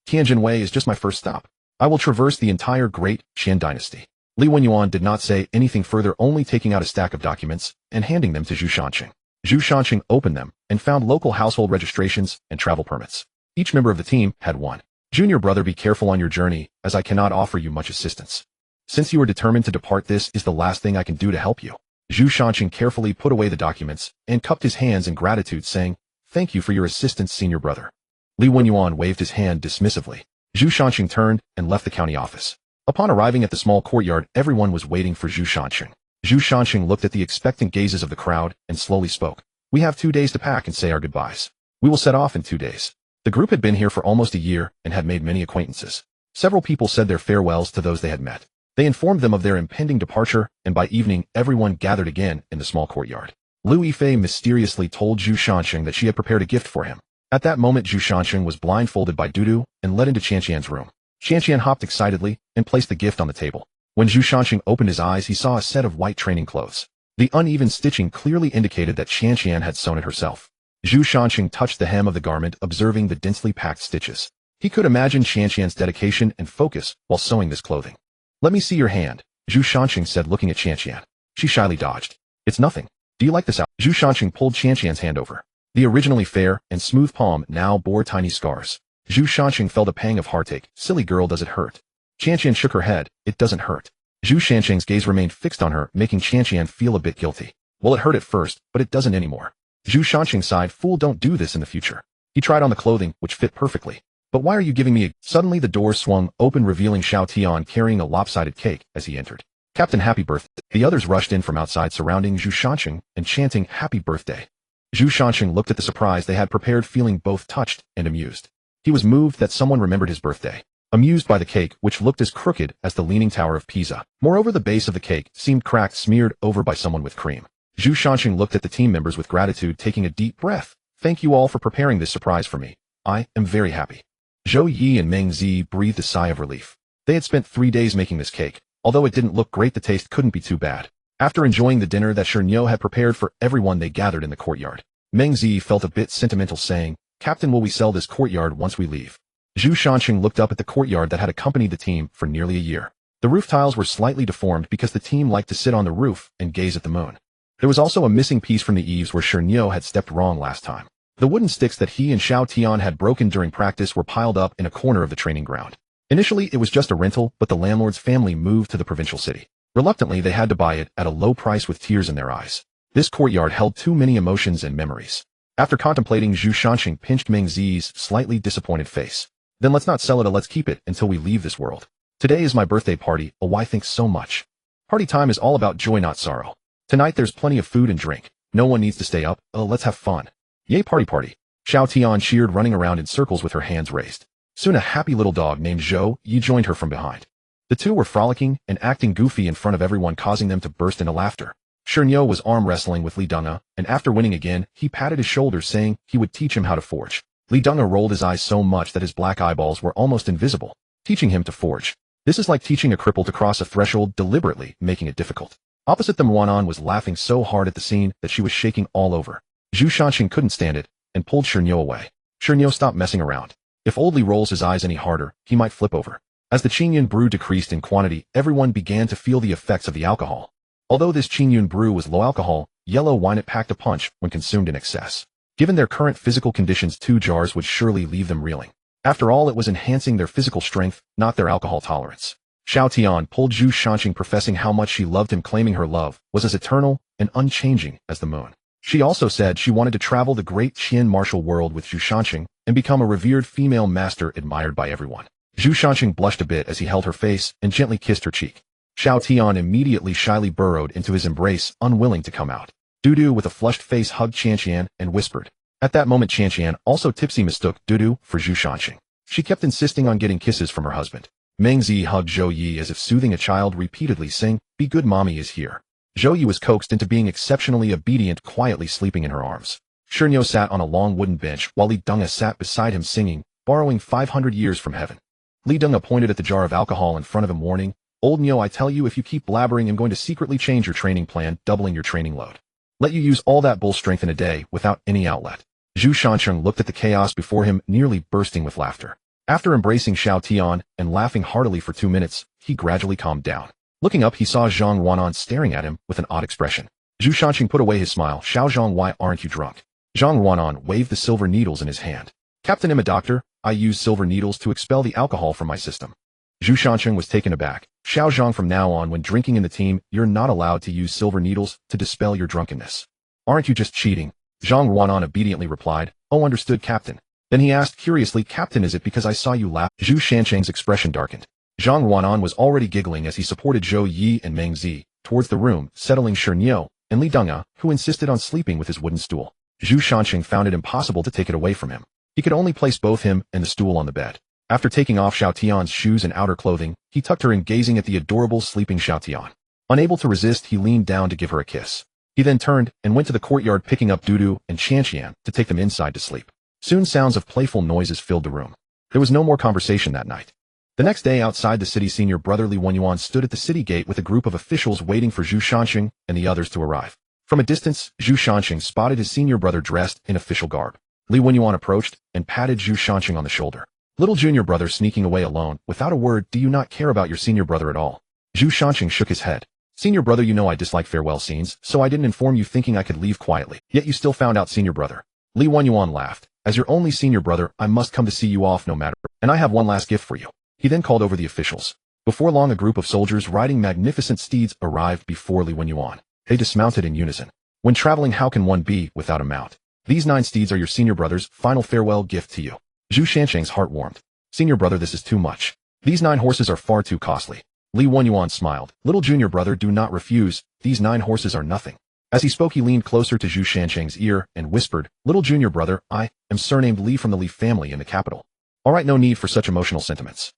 Tianjin Wei is just my first stop. I will traverse the entire great Qian dynasty. Li Wenyuan did not say anything further, only taking out a stack of documents and handing them to Zhu Shansheng. Zhu Shansheng opened them and found local household registrations and travel permits. Each member of the team had one. Junior brother, be careful on your journey, as I cannot offer you much assistance. Since you are determined to depart, this is the last thing I can do to help you. Zhu Shansheng carefully put away the documents and cupped his hands in gratitude, saying, Thank you for your assistance, senior brother. Li Wenyuan waved his hand dismissively. Zhu Shansheng turned and left the county office. Upon arriving at the small courtyard, everyone was waiting for Zhu Shansheng. Zhu Shansheng looked at the expectant gazes of the crowd and slowly spoke. We have 2 days to pack and say our goodbyes. We will set off in 2 days. The group had been here for almost a year and had made many acquaintances. Several people said their farewells to those they had met. They informed them of their impending departure, and by evening everyone gathered again in the small courtyard. Lu Yifei mysteriously told Zhu Shansheng that she had prepared a gift for him. At that moment, Zhu Shansheng was blindfolded by Dudu and led into Qianqian's room. Qianqian hopped excitedly and placed the gift on the table. When Zhu Shansheng opened his eyes, he saw a set of white training clothes. The uneven stitching clearly indicated that Qianqian had sewn it herself. Zhu Shansheng touched the hem of the garment, observing the densely packed stitches. He could imagine Qianqian's dedication and focus while sewing this clothing. Let me see your hand, Zhu Shansheng said, looking at Qianqian. She shyly dodged. It's nothing. Do you like this out? Zhu Shansheng pulled Qianqian's hand over. The originally fair and smooth palm now bore tiny scars. Zhu Shansheng felt a pang of heartache. Silly girl, does it hurt? Qianqian shook her head. It doesn't hurt. Zhu Shansheng's gaze remained fixed on her, making Qianqian feel a bit guilty. Well, it hurt at first, but it doesn't anymore. Zhu Shansheng sighed. Fool, don't do this in the future. He tried on the clothing, which fit perfectly. But why are you giving me a... Suddenly the door swung open, revealing Xiao Tian carrying a lopsided cake as he entered. Captain, happy birthday. The others rushed in from outside, surrounding Zhu Shansheng and chanting happy birthday. Zhu Shansheng looked at the surprise they had prepared, feeling both touched and amused. He was moved that someone remembered his birthday. Amused by the cake, which looked as crooked as the Leaning Tower of Pisa. Moreover, the base of the cake seemed cracked, smeared over by someone with cream. Zhu Shansheng looked at the team members with gratitude, taking a deep breath. Thank you all for preparing this surprise for me. I am very happy. Zhou Yi and Meng Zi breathed a sigh of relief. They had spent 3 days making this cake. Although it didn't look great, the taste couldn't be too bad. After enjoying the dinner that Shernyo had prepared for everyone, they gathered in the courtyard. Meng Zi felt a bit sentimental, saying, Captain, will we sell this courtyard once we leave? Zhu Shansheng looked up at the courtyard that had accompanied the team for nearly a year. The roof tiles were slightly deformed because the team liked to sit on the roof and gaze at the moon. There was also a missing piece from the eaves where Shernyo had stepped wrong last time. The wooden sticks that he and Xiao Tian had broken during practice were piled up in a corner of the training ground. Initially, it was just a rental, but the landlord's family moved to the provincial city. Reluctantly, they had to buy it at a low price with tears in their eyes. This courtyard held too many emotions and memories. After contemplating, Zhu Shansheng pinched Meng Zi's slightly disappointed face. Then let's not sell it, let's keep it until we leave this world. Today is my birthday party. Oh, why thanks so much. Party time is all about joy, not sorrow. Tonight there's plenty of food and drink. No one needs to stay up. Oh, let's have fun. Yay, party party. Xiao Tian cheered, running around in circles with her hands raised. Soon a happy little dog named Zhou Yi joined her from behind. The two were frolicking and acting goofy in front of everyone, causing them to burst into laughter. Shernyo was arm wrestling with Li Dunga, and after winning again, he patted his shoulders, saying he would teach him how to forge. Li Dunga rolled his eyes so much that his black eyeballs were almost invisible. Teaching him to forge. This is like teaching a cripple to cross a threshold, deliberately making it difficult. Opposite them, Ruanan was laughing so hard at the scene that she was shaking all over. Zhu Shansheng couldn't stand it and pulled Shernyo away. Shernyo, stop messing around. If Old Li rolls his eyes any harder, he might flip over. As the Qingyun brew decreased in quantity, everyone began to feel the effects of the alcohol. Although this Qingyun brew was low alcohol, yellow wine, it packed a punch when consumed in excess. Given their current physical conditions, 2 jars would surely leave them reeling. After all, it was enhancing their physical strength, not their alcohol tolerance. Xiao Tian pulled Zhu Shansheng, professing how much she loved him, claiming her love was as eternal and unchanging as the moon. She also said she wanted to travel the great Qian martial world with Zhu Shansheng and become a revered female master admired by everyone. Zhu Shansheng blushed a bit as he held her face and gently kissed her cheek. Xiao Tian immediately shyly burrowed into his embrace, unwilling to come out. Dudu with a flushed face hugged Qianqian and whispered. At that moment Qianqian, also tipsy, mistook Dudu for Zhu Shanqing. She kept insisting on getting kisses from her husband. Meng Zi hugged Zhou Yi as if soothing a child, repeatedly saying, "Be good, mommy is here." Zhou Yi was coaxed into being exceptionally obedient, quietly sleeping in her arms. Shernyo sat on a long wooden bench while Li Denghe sat beside him singing, borrowing 500 years from heaven. Li Denghe pointed at the jar of alcohol in front of him, warning, "Old Nyo, I tell you, if you keep blabbering, I'm going to secretly change your training plan, doubling your training load. Let you use all that bull strength in a day without any outlet." Zhu Shancheng looked at the chaos before him, nearly bursting with laughter. After embracing Xiao Tian and laughing heartily for 2 minutes, he gradually calmed down. Looking up, he saw Zhang Ruanan staring at him with an odd expression. Zhu Shanqing put away his smile. "Xiao Zhang, why aren't you drunk?" Zhang Ruanan waved the silver needles in his hand. "Captain, I'm a doctor. I use silver needles to expel the alcohol from my system." Zhu Shanqing was taken aback. "Xiao Zhang, from now on, when drinking in the team, you're not allowed to use silver needles to dispel your drunkenness. Aren't you just cheating?" Zhang Ruanan obediently replied, "Oh, understood, Captain." Then he asked curiously, "Captain, is it because I saw you laugh?" Zhu Shanqing's expression darkened. Zhang Ruanan was already giggling as he supported Zhou Yi and Meng Zi towards the room, settling Shernyo and Li Denghe, who insisted on sleeping with his wooden stool. Zhu Shanqing found it impossible to take it away from him. He could only place both him and the stool on the bed. After taking off Xiao Tian's shoes and outer clothing, he tucked her in, gazing at the adorable sleeping Xiao Tian. Unable to resist, he leaned down to give her a kiss. He then turned and went to the courtyard, picking up Dudu and Qianqian to take them inside to sleep. Soon sounds of playful noises filled the room. There was no more conversation that night. The next day, outside the city, senior brother Li Wenyuan stood at the city gate with a group of officials waiting for Zhu Shanqing and the others to arrive. From a distance, Zhu Shanqing spotted his senior brother dressed in official garb. Li Wenyuan approached and patted Zhu Shanqing on the shoulder. "Little junior brother sneaking away alone, without a word, do you not care about your senior brother at all?" Zhu Shanqing shook his head. "Senior brother, you know I dislike farewell scenes, so I didn't inform you thinking I could leave quietly. Yet you still found out, senior brother." Li Wenyuan laughed. "As your only senior brother, I must come to see you off no matter. And I have one last gift for you." He then called over the officials. Before long, a group of soldiers riding magnificent steeds arrived before Li Wenyuan. They dismounted in unison. "When traveling, how can one be without a mount? These 9 steeds are your senior brother's final farewell gift to you." Zhu Shanqing's heart warmed. "Senior brother, this is too much. These 9 horses are far too costly." Li Wenyuan smiled. "Little junior brother, do not refuse. These 9 horses are nothing." As he spoke, he leaned closer to Zhu Shanqing's ear and whispered, "Little junior brother, I am surnamed Li from the Li family in the capital. All right, no need for such emotional sentiments."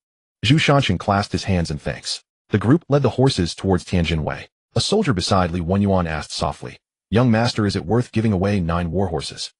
Zhu Shanqing clasped his hands in thanks. The group led the horses towards Tianjin Wei. A soldier beside Li Wenyuan asked softly, "Young master, is it worth giving away 9 war horses?"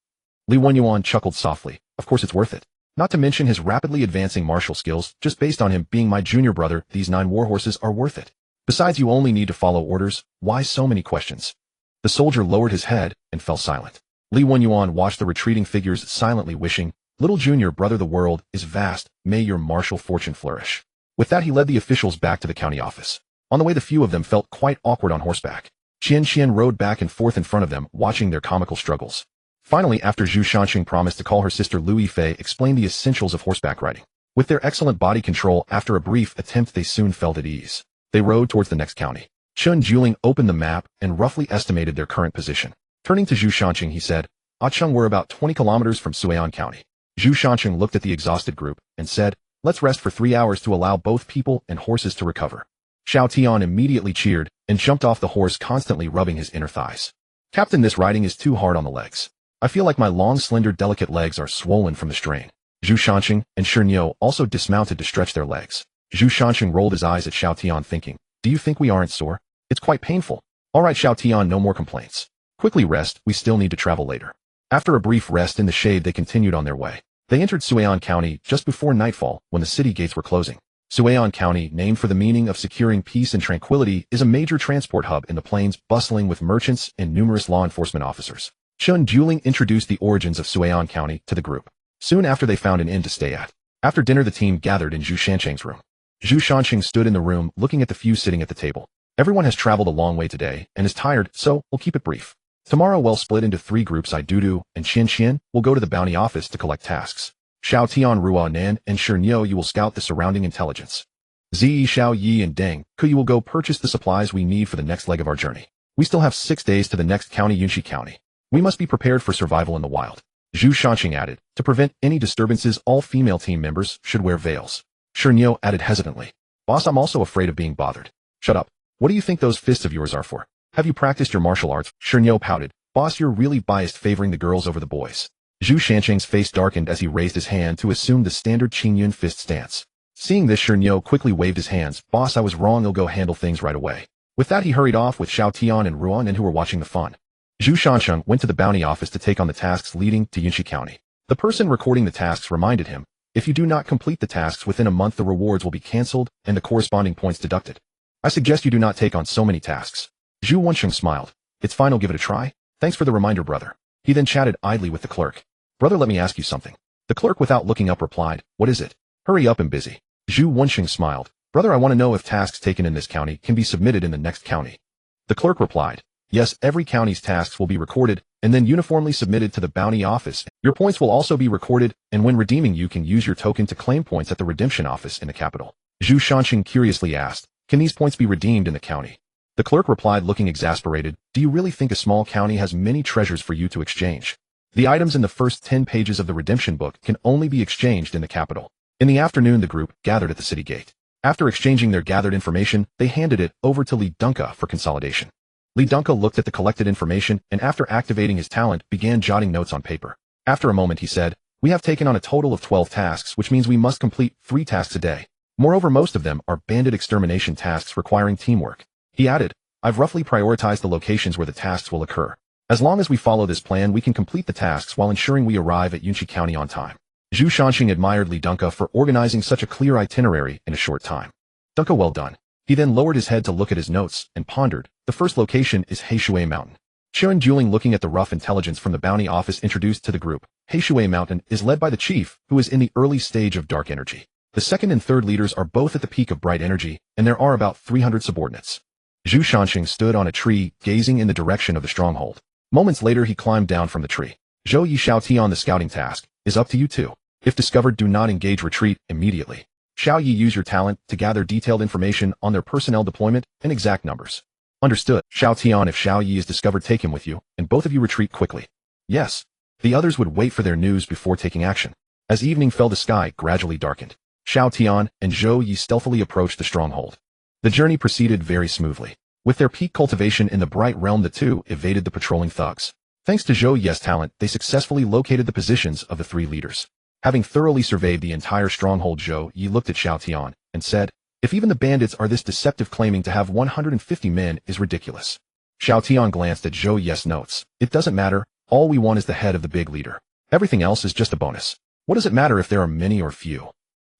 Li Wenyuan chuckled softly. "Of course it's worth it. Not to mention his rapidly advancing martial skills. Just based on him being my junior brother, these 9 war horses are worth it. Besides, you only need to follow orders. Why so many questions?" The soldier lowered his head and fell silent. Li Wenyuan watched the retreating figures silently, wishing, "Little junior brother, the world is vast. May your martial fortune flourish." With that, he led the officials back to the county office. On the way, the few of them felt quite awkward on horseback. Qian rode back and forth in front of them, watching their comical struggles. Finally, after Zhu Shanqing promised to call her sister Lui Fei, explained the essentials of horseback riding. With their excellent body control, after a brief attempt, they soon felt at ease. They rode towards the next county. Chun Juling opened the map and roughly estimated their current position. Turning to Zhu Shanqing, he said, "Acheng, we're about 20 kilometers from Suian County." Zhu Shanqing looked at the exhausted group and said, "Let's rest for 3 hours to allow both people and horses to recover." Xiao Tian immediately cheered and jumped off the horse, constantly rubbing his inner thighs. "Captain, this riding is too hard on the legs. I feel like my long, slender, delicate legs are swollen from the strain." Zhu Shanqing and Shernyo also dismounted to stretch their legs. Zhu Shanqing rolled his eyes at Xiao Tian, thinking, "Do you think we aren't sore? It's quite painful." "All right, Xiao Tian, no more complaints. Quickly rest, we still need to travel later." After a brief rest in the shade, they continued on their way. They entered Suian County just before nightfall, when the city gates were closing. Suian County, named for the meaning of securing peace and tranquility, is a major transport hub in the plains, bustling with merchants and numerous law enforcement officers. Chun Juling introduced the origins of Suian County to the group. Soon after, they found an inn to stay at. After dinner, the team gathered in Zhu Shanqing's room. Zhu Shanqing stood in the room, looking at the few sitting at the table. "Everyone has traveled a long way today and is tired, so we'll keep it brief. Tomorrow, we'll split into 3 groups. I, Dudu, and Qian will go to the bounty office to collect tasks. Xiao Tian, Rua Nan, and Shernyo, you will scout the surrounding intelligence. Zi, Xiao Yi, and Deng Ku, you will go purchase the supplies we need for the next leg of our journey. We still have 6 days to the next county, Yunxi County. We must be prepared for survival in the wild." Zhu Shanqing added, "To prevent any disturbances, all female team members should wear veils." Shernyo added hesitantly, "Boss, I'm also afraid of being bothered." Shut up. What do you think those fists of yours are for? Have you practiced your martial arts? Shernyo pouted. Boss, you're really biased, favoring the girls over the boys. Zhu Shanqing's face darkened as he raised his hand to assume the standard Qingyun fist stance. Seeing this, Shernyo quickly waved his hands. Boss, I was wrong, I'll go handle things right away. With that, he hurried off with Xiao Tian and Ruan and who were watching the fun. Zhu Shanqing went to the bounty office to take on the tasks leading to Yunxi County. The person recording the tasks reminded him, if you do not complete the tasks within a month, the rewards will be cancelled and the corresponding points deducted. I suggest you do not take on so many tasks. Zhu Wensheng smiled. It's fine, I'll give it a try. Thanks for the reminder, brother. He then chatted idly with the clerk. Brother, let me ask you something. The clerk, without looking up, replied, what is it? Hurry up, I'm busy. Zhu Wensheng smiled. Brother, I want to know if tasks taken in this county can be submitted in the next county. The clerk replied, yes, every county's tasks will be recorded and then uniformly submitted to the bounty office. Your points will also be recorded, and when redeeming you can use your token to claim points at the redemption office in the capital. Zhu Shanqing curiously asked, can these points be redeemed in the county? The clerk replied, looking exasperated, do you really think a small county has many treasures for you to exchange? The items in the first 10 pages of the redemption book can only be exchanged in the capital. In the afternoon, the group gathered at the city gate. After exchanging their gathered information, they handed it over to Li Dunka for consolidation. Li Dunka looked at the collected information and after activating his talent began jotting notes on paper. After a moment he said, we have taken on a total of 12 tasks, which means we must complete 3 tasks a day. Moreover, most of them are bandit extermination tasks requiring teamwork. He added, I've roughly prioritized the locations where the tasks will occur. As long as we follow this plan, we can complete the tasks while ensuring we arrive at Yunxi County on time. Zhu Shanqing admired Li Dunka for organizing such a clear itinerary in a short time. Dunka, well done. He then lowered his head to look at his notes and pondered. The first location is Heishui Mountain. Sharon Juling, looking at the rough intelligence from the bounty office, introduced to the group. Heishui Mountain is led by the chief, who is in the early stage of dark energy. The second and third leaders are both at the peak of bright energy, and there are about 300 subordinates. Zhu Shanqing stood on a tree, gazing in the direction of the stronghold. Moments later, he climbed down from the tree. Zhou Yi Xiao Tian, the scouting task is up to you too. If discovered, do not engage, retreat immediately. Xiao Yi, use your talent to gather detailed information on their personnel deployment and exact numbers. Understood. Xiao Tian, if Xiao Yi is discovered, take him with you, and both of you retreat quickly. Yes. The others would wait for their news before taking action. As evening fell, the sky gradually darkened. Xiao Tian and Zhou Yi stealthily approached the stronghold. The journey proceeded very smoothly. With their peak cultivation in the bright realm, the two evaded the patrolling thugs. Thanks to Zhou Yi's talent, they successfully located the positions of the 3 leaders. Having thoroughly surveyed the entire stronghold, Zhou Yi looked at Xiao Tian and said, if even the bandits are this deceptive, claiming to have 150 men is ridiculous. Xiao Tian glanced at Zhou Yi's notes. It doesn't matter, all we want is the head of the big leader. Everything else is just a bonus. What does it matter if there are many or few?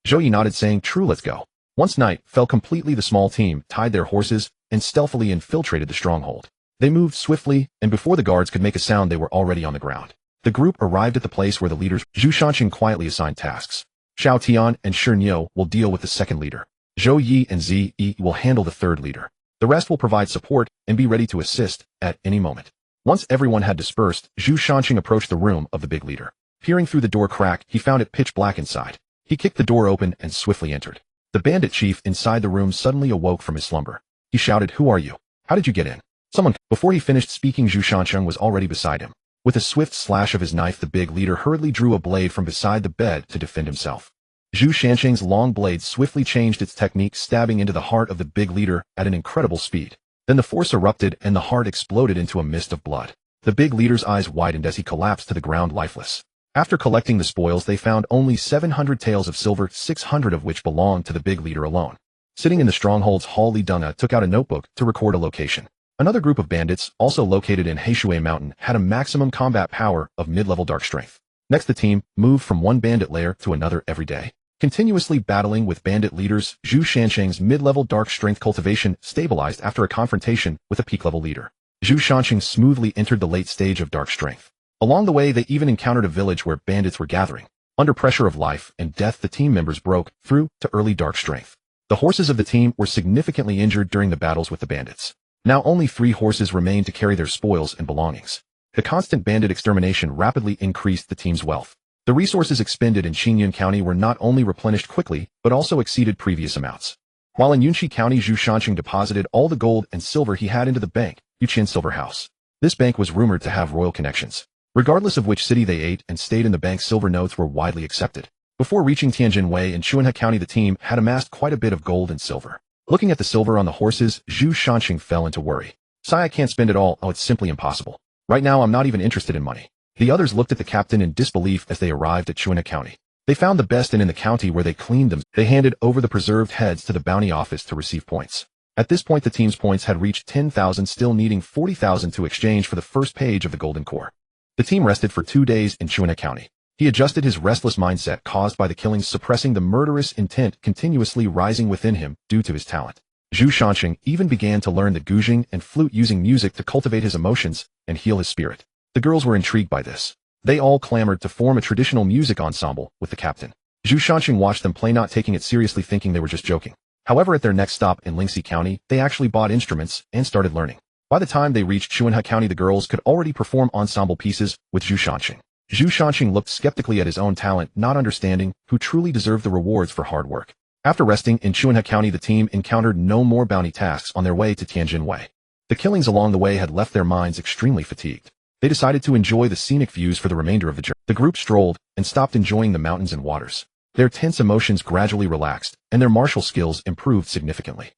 Zhou Yi nodded, saying, true, let's go. Once night fell completely, the small team tied their horses and stealthily infiltrated the stronghold. They moved swiftly, and before the guards could make a sound, they were already on the ground. The group arrived at the place where the leaders. Zhu Shanqing quietly assigned tasks. Xiao Tian and Shernyo will deal with the second leader. Zhou Yi and Zi Yi will handle the third leader. The rest will provide support and be ready to assist at any moment. Once everyone had dispersed, Zhu Shanqing approached the room of the big leader. Peering through the door crack, he found it pitch black inside. He kicked the door open and swiftly entered. The bandit chief inside the room suddenly awoke from his slumber. He shouted, who are you? How did you get in? Someone. Before he finished speaking, Zhu Shanqing was already beside him. With a swift slash of his knife, the big leader hurriedly drew a blade from beside the bed to defend himself. Zhu Shanqing's long blade swiftly changed its technique, stabbing into the heart of the big leader at an incredible speed. Then the force erupted and the heart exploded into a mist of blood. The big leader's eyes widened as he collapsed to the ground lifeless. After collecting the spoils, they found only 700 taels of silver, 600 of which belonged to the big leader alone. Sitting in the stronghold's hall, Li Dunga took out a notebook to record a location. Another group of bandits, also located in Heishui Mountain, had a maximum combat power of mid-level dark strength. Next, the team moved from one bandit lair to another every day. Continuously battling with bandit leaders, Zhu Shanqing's mid-level dark strength cultivation stabilized after a confrontation with a peak-level leader. Zhu Shanqing smoothly entered the late stage of dark strength. Along the way, they even encountered a village where bandits were gathering. Under pressure of life and death, the team members broke through to early dark strength. The horses of the team were significantly injured during the battles with the bandits. Now only 3 horses remained to carry their spoils and belongings. The constant bandit extermination rapidly increased the team's wealth. The resources expended in Qingyun County were not only replenished quickly, but also exceeded previous amounts. While in Yunxi County, Zhu Shanqing deposited all the gold and silver he had into the bank, Yuqian Silver House. This bank was rumored to have royal connections. Regardless of which city they ate and stayed in, the bank's silver notes were widely accepted. Before reaching Tianjin Wei in Chuanhe County, the team had amassed quite a bit of gold and silver. Looking at the silver on the horses, Zhu Shanqing fell into worry. "Sai, I can't spend it all. Oh, it's simply impossible. Right now, I'm not even interested in money." The others looked at the captain in disbelief as they arrived at Chuina County. They found the best inn in the county where they cleaned them. They handed over the preserved heads to the bounty office to receive points. At this point, the team's points had reached 10,000, still needing 40,000 to exchange for the first page of the Golden Core. The team rested for 2 days in Chuina County. He adjusted his restless mindset caused by the killings, suppressing the murderous intent continuously rising within him due to his talent. Zhu Shanqing even began to learn the guzheng and flute, using music to cultivate his emotions and heal his spirit. The girls were intrigued by this. They all clamored to form a traditional music ensemble with the captain. Zhu Shanqing watched them play, not taking it seriously, thinking they were just joking. However, at their next stop in Lingxi County, they actually bought instruments and started learning. By the time they reached Chuanha County, the girls could already perform ensemble pieces with Zhu Shanqing. Zhu Shanqing looked skeptically at his own talent, not understanding who truly deserved the rewards for hard work. After resting in Chuanha County, the team encountered no more bounty tasks on their way to Tianjinwei. The killings along the way had left their minds extremely fatigued. They decided to enjoy the scenic views for the remainder of the journey. The group strolled and stopped, enjoying the mountains and waters. Their tense emotions gradually relaxed, and their martial skills improved significantly.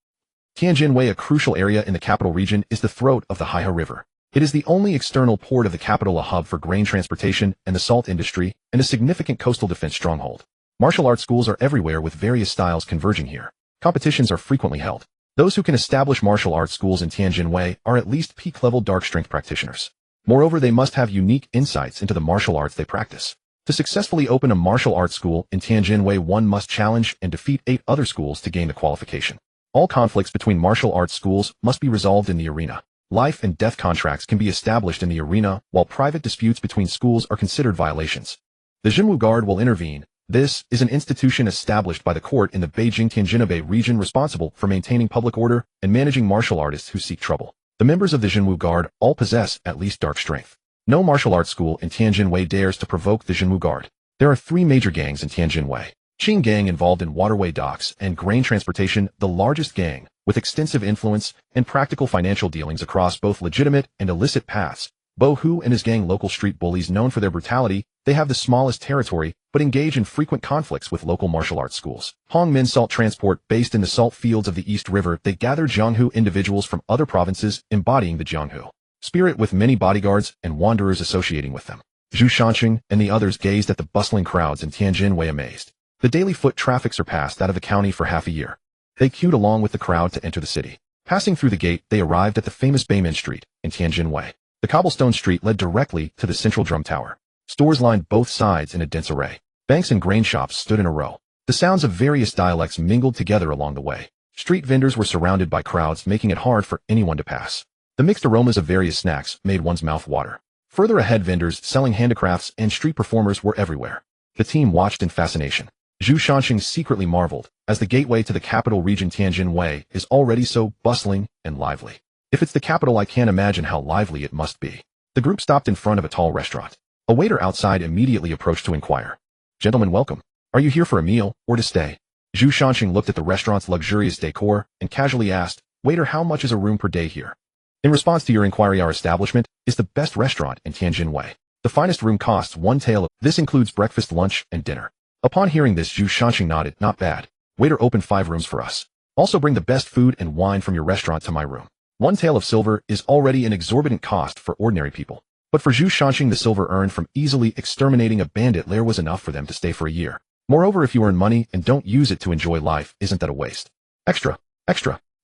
Tianjinwei, a crucial area in the capital region, is the throat of the Haihe River. It is the only external port of the capital, a hub for grain transportation and the salt industry, and a significant coastal defense stronghold. Martial arts schools are everywhere, with various styles converging here. Competitions are frequently held. Those who can establish martial arts schools in Tianjinwei are at least peak-level dark strength practitioners. Moreover, they must have unique insights into the martial arts they practice. To successfully open a martial arts school in Tianjinwei, one must challenge and defeat 8 other schools to gain the qualification. All conflicts between martial arts schools must be resolved in the arena. Life and death contracts can be established in the arena, while private disputes between schools are considered violations. The Jinwu Guard will intervene. This is an institution established by the court in the Beijing-Tianjinhebei region, responsible for maintaining public order and managing martial artists who seek trouble. The members of the Jinwu Guard all possess at least dark strength. No martial arts school in Tianjinwei dares to provoke the Jinwu Guard. There are 3 major gangs in Tianjinwei. Qing Gang, involved in waterway docks and grain transportation, the largest gang, with extensive influence and practical financial dealings across both legitimate and illicit paths. Bo Hu and his gang, local street bullies known for their brutality. They have the smallest territory, but engage in frequent conflicts with local martial arts schools. Hong Min Salt Transport, based in the salt fields of the East River, they gather Jianghu individuals from other provinces, embodying the Jianghu spirit, with many bodyguards and wanderers associating with them. Zhu Shanqing and the others gazed at the bustling crowds in Tianjinwei, amazed. The daily foot traffic surpassed that of the county for half a year. They queued along with the crowd to enter the city. Passing through the gate, they arrived at the famous Beimen Street in Tianjinwei. The cobblestone street led directly to the central drum tower. Stores lined both sides in a dense array. Banks and grain shops stood in a row. The sounds of various dialects mingled together along the way. Street vendors were surrounded by crowds, making it hard for anyone to pass. The mixed aromas of various snacks made one's mouth water. Further ahead, vendors selling handicrafts and street performers were everywhere. The team watched in fascination. Zhu Shanqing secretly marveled, as the gateway to the capital region Tianjinwei is already so bustling and lively. If it's the capital, I can't imagine how lively it must be. The group stopped in front of a tall restaurant. A waiter outside immediately approached to inquire. "Gentlemen, welcome. Are you here for a meal or to stay?" Zhu Shanqing looked at the restaurant's luxurious decor and casually asked, "Waiter, how much is a room per day here?" "In response to your inquiry, our establishment is the best restaurant in Tianjinwei. The finest room costs 1 tael. This includes breakfast, lunch, and dinner." Upon hearing this, Zhu Shanqing nodded. "Not bad. Waiter, open 5 rooms for us. Also bring the best food and wine from your restaurant to my room." 1 tael of silver is already an exorbitant cost for ordinary people. But for Zhu Shanqing, the silver earned from easily exterminating a bandit lair was enough for them to stay for a year. Moreover, if you earn money and don't use it to enjoy life, isn't that a waste? Extra.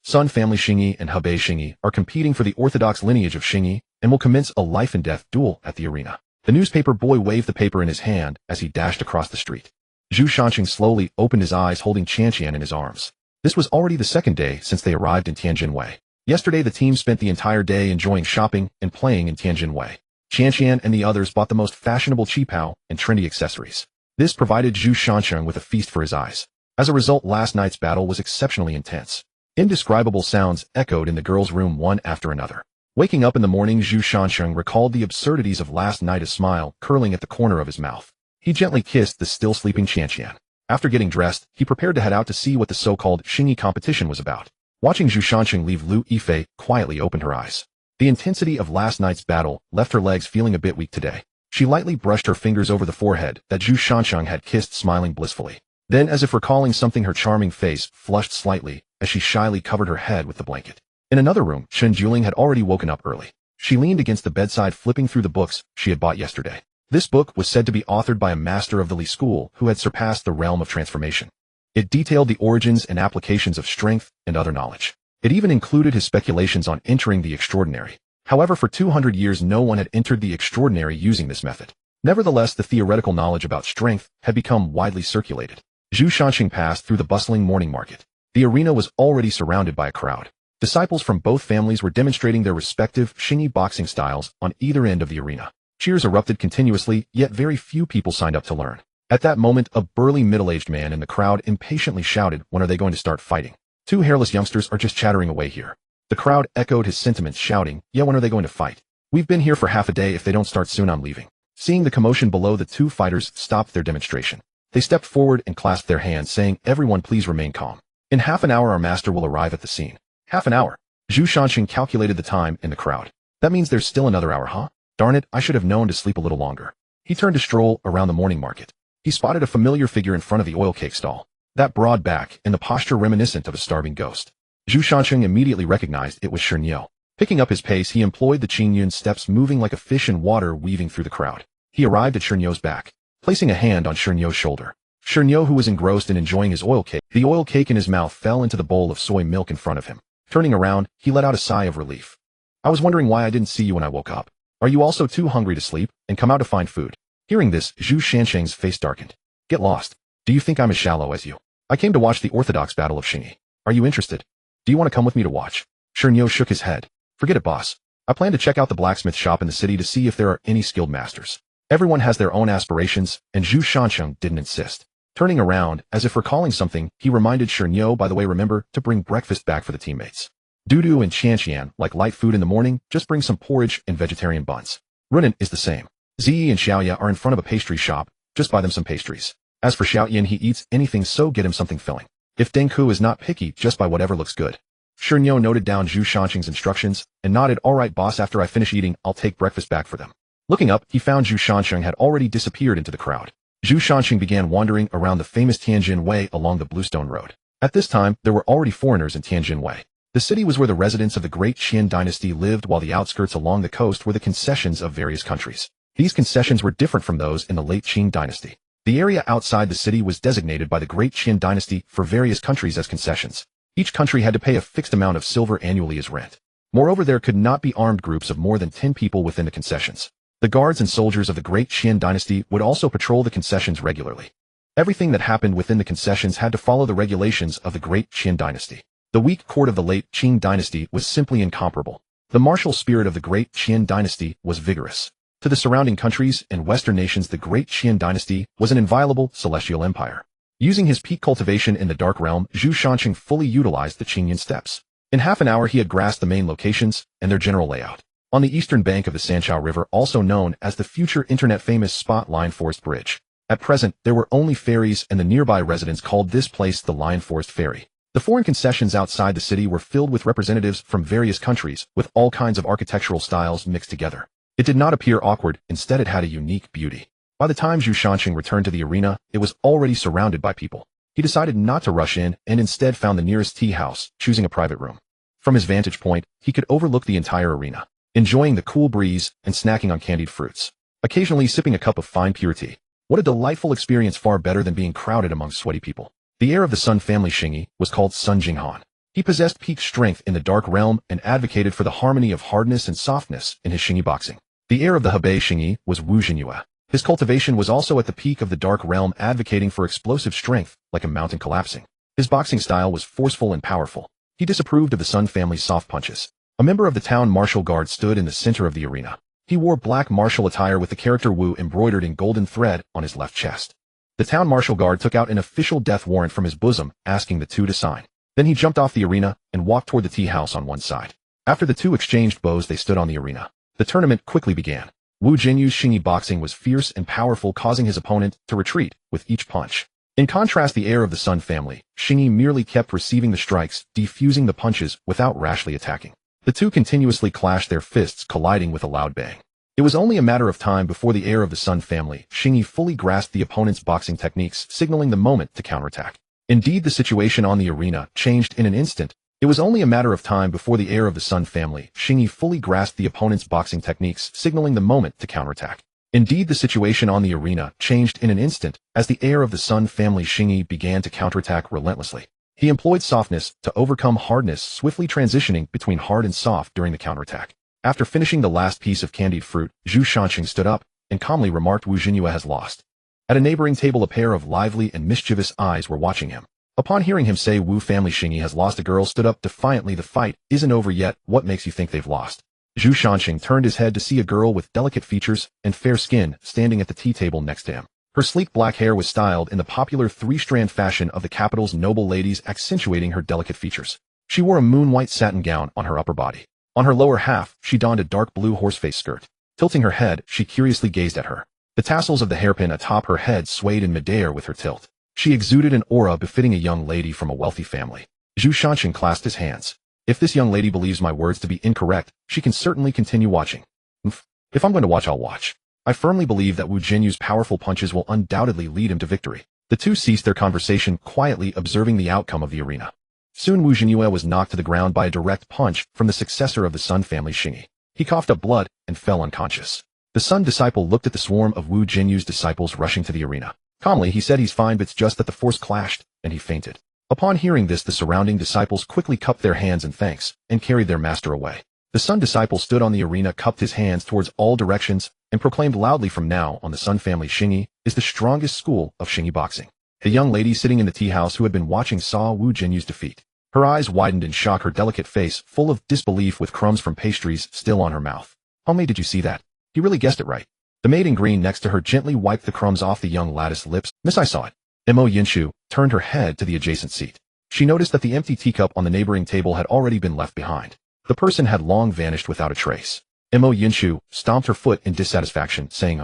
Sun family Xingyi and Hebei Xingyi are competing for the orthodox lineage of Xingyi and will commence a life and death duel at the arena. The newspaper boy waved the paper in his hand as he dashed across the street. Zhu Shanqing slowly opened his eyes, holding Qianqian in his arms. This was already the 2nd day since they arrived in Tianjinwei. Yesterday, the team spent the entire day enjoying shopping and playing in Tianjinwei. Qianqian and the others bought the most fashionable qipao and trendy accessories. This provided Zhu Shanqing with a feast for his eyes. As a result, last night's battle was exceptionally intense. Indescribable sounds echoed in the girls' room one after another. Waking up in the morning, Zhu Shanqing recalled the absurdities of last night, a smile curling at the corner of his mouth. He gently kissed the still sleeping Qianqian. After getting dressed, he prepared to head out to see what the so-called Xingyi competition was about. Watching Zhu Shanqing leave, Lu Yifei quietly opened her eyes. The intensity of last night's battle left her legs feeling a bit weak today. She lightly brushed her fingers over the forehead that Zhu Shanqing had kissed, smiling blissfully. Then, as if recalling something, her charming face flushed slightly as she shyly covered her head with the blanket. In another room, Chen Juling had already woken up early. She leaned against the bedside, flipping through the books she had bought yesterday. This book was said to be authored by a master of the Li school who had surpassed the realm of transformation. It detailed the origins and applications of strength and other knowledge. It even included his speculations on entering the extraordinary. However, for 200 years no one had entered the extraordinary using this method. Nevertheless, the theoretical knowledge about strength had become widely circulated. Zhu Shanxing passed through the bustling morning market. The arena was already surrounded by a crowd. Disciples from both families were demonstrating their respective Xingyi boxing styles on either end of the arena. Cheers erupted continuously, yet very few people signed up to learn. At that moment, a burly middle-aged man in the crowd impatiently shouted, "When are they going to start fighting? Two hairless youngsters are just chattering away here." The crowd echoed his sentiments, shouting, "Yeah, when are they going to fight? We've been here for half a day. If they don't start soon, I'm leaving." Seeing the commotion below, the two fighters stopped their demonstration. They stepped forward and clasped their hands, saying, "Everyone please remain calm. In half an hour our master will arrive at the scene." Half an hour? Zhu Shanxing calculated the time in the crowd. That means there's still another hour, huh? Darn it, I should have known to sleep a little longer. He turned to stroll around the morning market. He spotted a familiar figure in front of the oil cake stall. That broad back and the posture reminiscent of a starving ghost. Zhu Shanxing immediately recognized it was Shernyo. Picking up his pace, he employed the Qingyun steps, moving like a fish in water, weaving through the crowd. He arrived at Shernyo's back, placing a hand on Shernyo's shoulder. Shernyo, who was engrossed in enjoying his oil cake, the oil cake in his mouth fell into the bowl of soy milk in front of him. Turning around, he let out a sigh of relief. "I was wondering why I didn't see you when I woke up. Are you also too hungry to sleep and come out to find food?" Hearing this, Zhu Shanxing's face darkened. "Get lost. Do you think I'm as shallow as you? I came to watch the orthodox battle of Xingyi. Are you interested? Do you want to come with me to watch?" Shernyo shook his head. "Forget it, boss. I plan to check out the blacksmith shop in the city to see if there are any skilled masters. Everyone has their own aspirations," and Zhu Shanxing didn't insist. Turning around, as if recalling something, he reminded Shernyo, "By the way, remember to bring breakfast back for the teammates. Dudu and Qianqian like light food in the morning, just bring some porridge and vegetarian buns. Runan is the same. Ziyi and Xiaoya are in front of a pastry shop, just buy them some pastries. As for Xiaoyan, he eats anything, so get him something filling. If Dengku is not picky, just buy whatever looks good." Shernyo noted down Zhu Shanxing's instructions and nodded. "All right, boss, after I finish eating, I'll take breakfast back for them." Looking up, he found Zhu Shanxing had already disappeared into the crowd. Zhu Shanxing began wandering around the famous Tianjin Way along the Bluestone Road. At this time, there were already foreigners in Tianjin Way. The city was where the residents of the Great Qian dynasty lived, while the outskirts along the coast were the concessions of various countries. These concessions were different from those in the late Qing dynasty. The area outside the city was designated by the Great Qian dynasty for various countries as concessions. Each country had to pay a fixed amount of silver annually as rent. Moreover, there could not be armed groups of more than 10 people within the concessions. The guards and soldiers of the Great Qian dynasty would also patrol the concessions regularly. Everything that happened within the concessions had to follow the regulations of the Great Qian dynasty. The weak court of the late Qing dynasty was simply incomparable. The martial spirit of the Great Qian dynasty was vigorous. To the surrounding countries and Western nations, the Great Qian dynasty was an inviolable celestial empire. Using his peak cultivation in the Dark Realm, Zhu Shanxing fully utilized the Qingyun steps. In half an hour, he had grasped the main locations and their general layout. On the eastern bank of the Sanchao River, also known as the future internet-famous Spot Line Forest Bridge. At present, there were only ferries, and the nearby residents called this place the Lion Forest Ferry. The foreign concessions outside the city were filled with representatives from various countries, with all kinds of architectural styles mixed together. It did not appear awkward, instead it had a unique beauty. By the time Zhu Shanxing returned to the arena, it was already surrounded by people. He decided not to rush in and instead found the nearest tea house, choosing a private room. From his vantage point, he could overlook the entire arena, enjoying the cool breeze and snacking on candied fruits, occasionally sipping a cup of fine pure tea. What a delightful experience, far better than being crowded among sweaty people. The heir of the Sun family, Xingyi, was called Sun Jinghan. He possessed peak strength in the Dark Realm and advocated for the harmony of hardness and softness in his Xingyi boxing. The heir of the Hebei Xingyi was Wu Jinyue. His cultivation was also at the peak of the Dark Realm, advocating for explosive strength like a mountain collapsing. His boxing style was forceful and powerful. He disapproved of the Sun family's soft punches. A member of the town martial guard stood in the center of the arena. He wore black martial attire with the character Wu embroidered in golden thread on his left chest. The town martial guard took out an official death warrant from his bosom, asking the two to sign. Then he jumped off the arena and walked toward the tea house on one side. After the two exchanged bows, they stood on the arena. The tournament quickly began. Wu Jinyu's Xingyi boxing was fierce and powerful, causing his opponent to retreat with each punch. In contrast, the heir of the Sun family, Xingyi, merely kept receiving the strikes, defusing the punches without rashly attacking. The two continuously clashed their fists, colliding with a loud bang. It was only a matter of time before the heir of the Sun family, Xingyi, fully grasped the opponent's boxing techniques, signaling the moment to counterattack. Indeed, the situation on the arena changed in an instant. It was only a matter of time before the heir of the Sun family, Xingyi, fully grasped the opponent's boxing techniques, signaling the moment to counterattack. Indeed, the situation on the arena changed in an instant as the heir of the Sun family, Xingyi, began to counterattack relentlessly. He employed softness to overcome hardness, swiftly transitioning between hard and soft during the counterattack. After finishing the last piece of candied fruit, Zhu Shanqing stood up and calmly remarked, Wu Jinyue has lost. At a neighboring table, a pair of lively and mischievous eyes were watching him. Upon hearing him say Wu family Xingyi has lost, a girl stood up defiantly. The fight isn't over yet. What makes you think they've lost? Zhu Shanqing turned his head to see a girl with delicate features and fair skin standing at the tea table next to him. Her sleek black hair was styled in the popular three-strand fashion of the capital's noble ladies, accentuating her delicate features. She wore a moon-white satin gown on her upper body. On her lower half, she donned a dark blue horseface skirt. Tilting her head, she curiously gazed at her. The tassels of the hairpin atop her head swayed in midair with her tilt. She exuded an aura befitting a young lady from a wealthy family. Zhu Shanqing clasped his hands. If this young lady believes my words to be incorrect, she can certainly continue watching. If I'm going to watch, I'll watch. I firmly believe that Wu Jinyue's powerful punches will undoubtedly lead him to victory. The two ceased their conversation, quietly observing the outcome of the arena. Soon Wu Jinyue was knocked to the ground by a direct punch from the successor of the Sun family, Xingyi. He coughed up blood and fell unconscious. The Sun disciple looked at the swarm of Wu Jinyue's disciples rushing to the arena. Calmly, he said, he's fine, but it's just that the force clashed, and he fainted. Upon hearing this, the surrounding disciples quickly cupped their hands in thanks and carried their master away. The Sun disciple stood on the arena, cupped his hands towards all directions, and proclaimed loudly, from now on the Sun family Xingyi is the strongest school of Xingyi boxing. The young lady sitting in the tea house who had been watching saw Wu Jinyue's defeat. Her eyes widened in shock, her delicate face full of disbelief with crumbs from pastries still on her mouth. Homie, did you see that? He really guessed it right. The maid in green next to her gently wiped the crumbs off the young lattice lips. Miss, I saw it. Mo Yinshu turned her head to the adjacent seat. She noticed that the empty teacup on the neighboring table had already been left behind. The person had long vanished without a trace. Mo Yinshu stomped her foot in dissatisfaction, saying,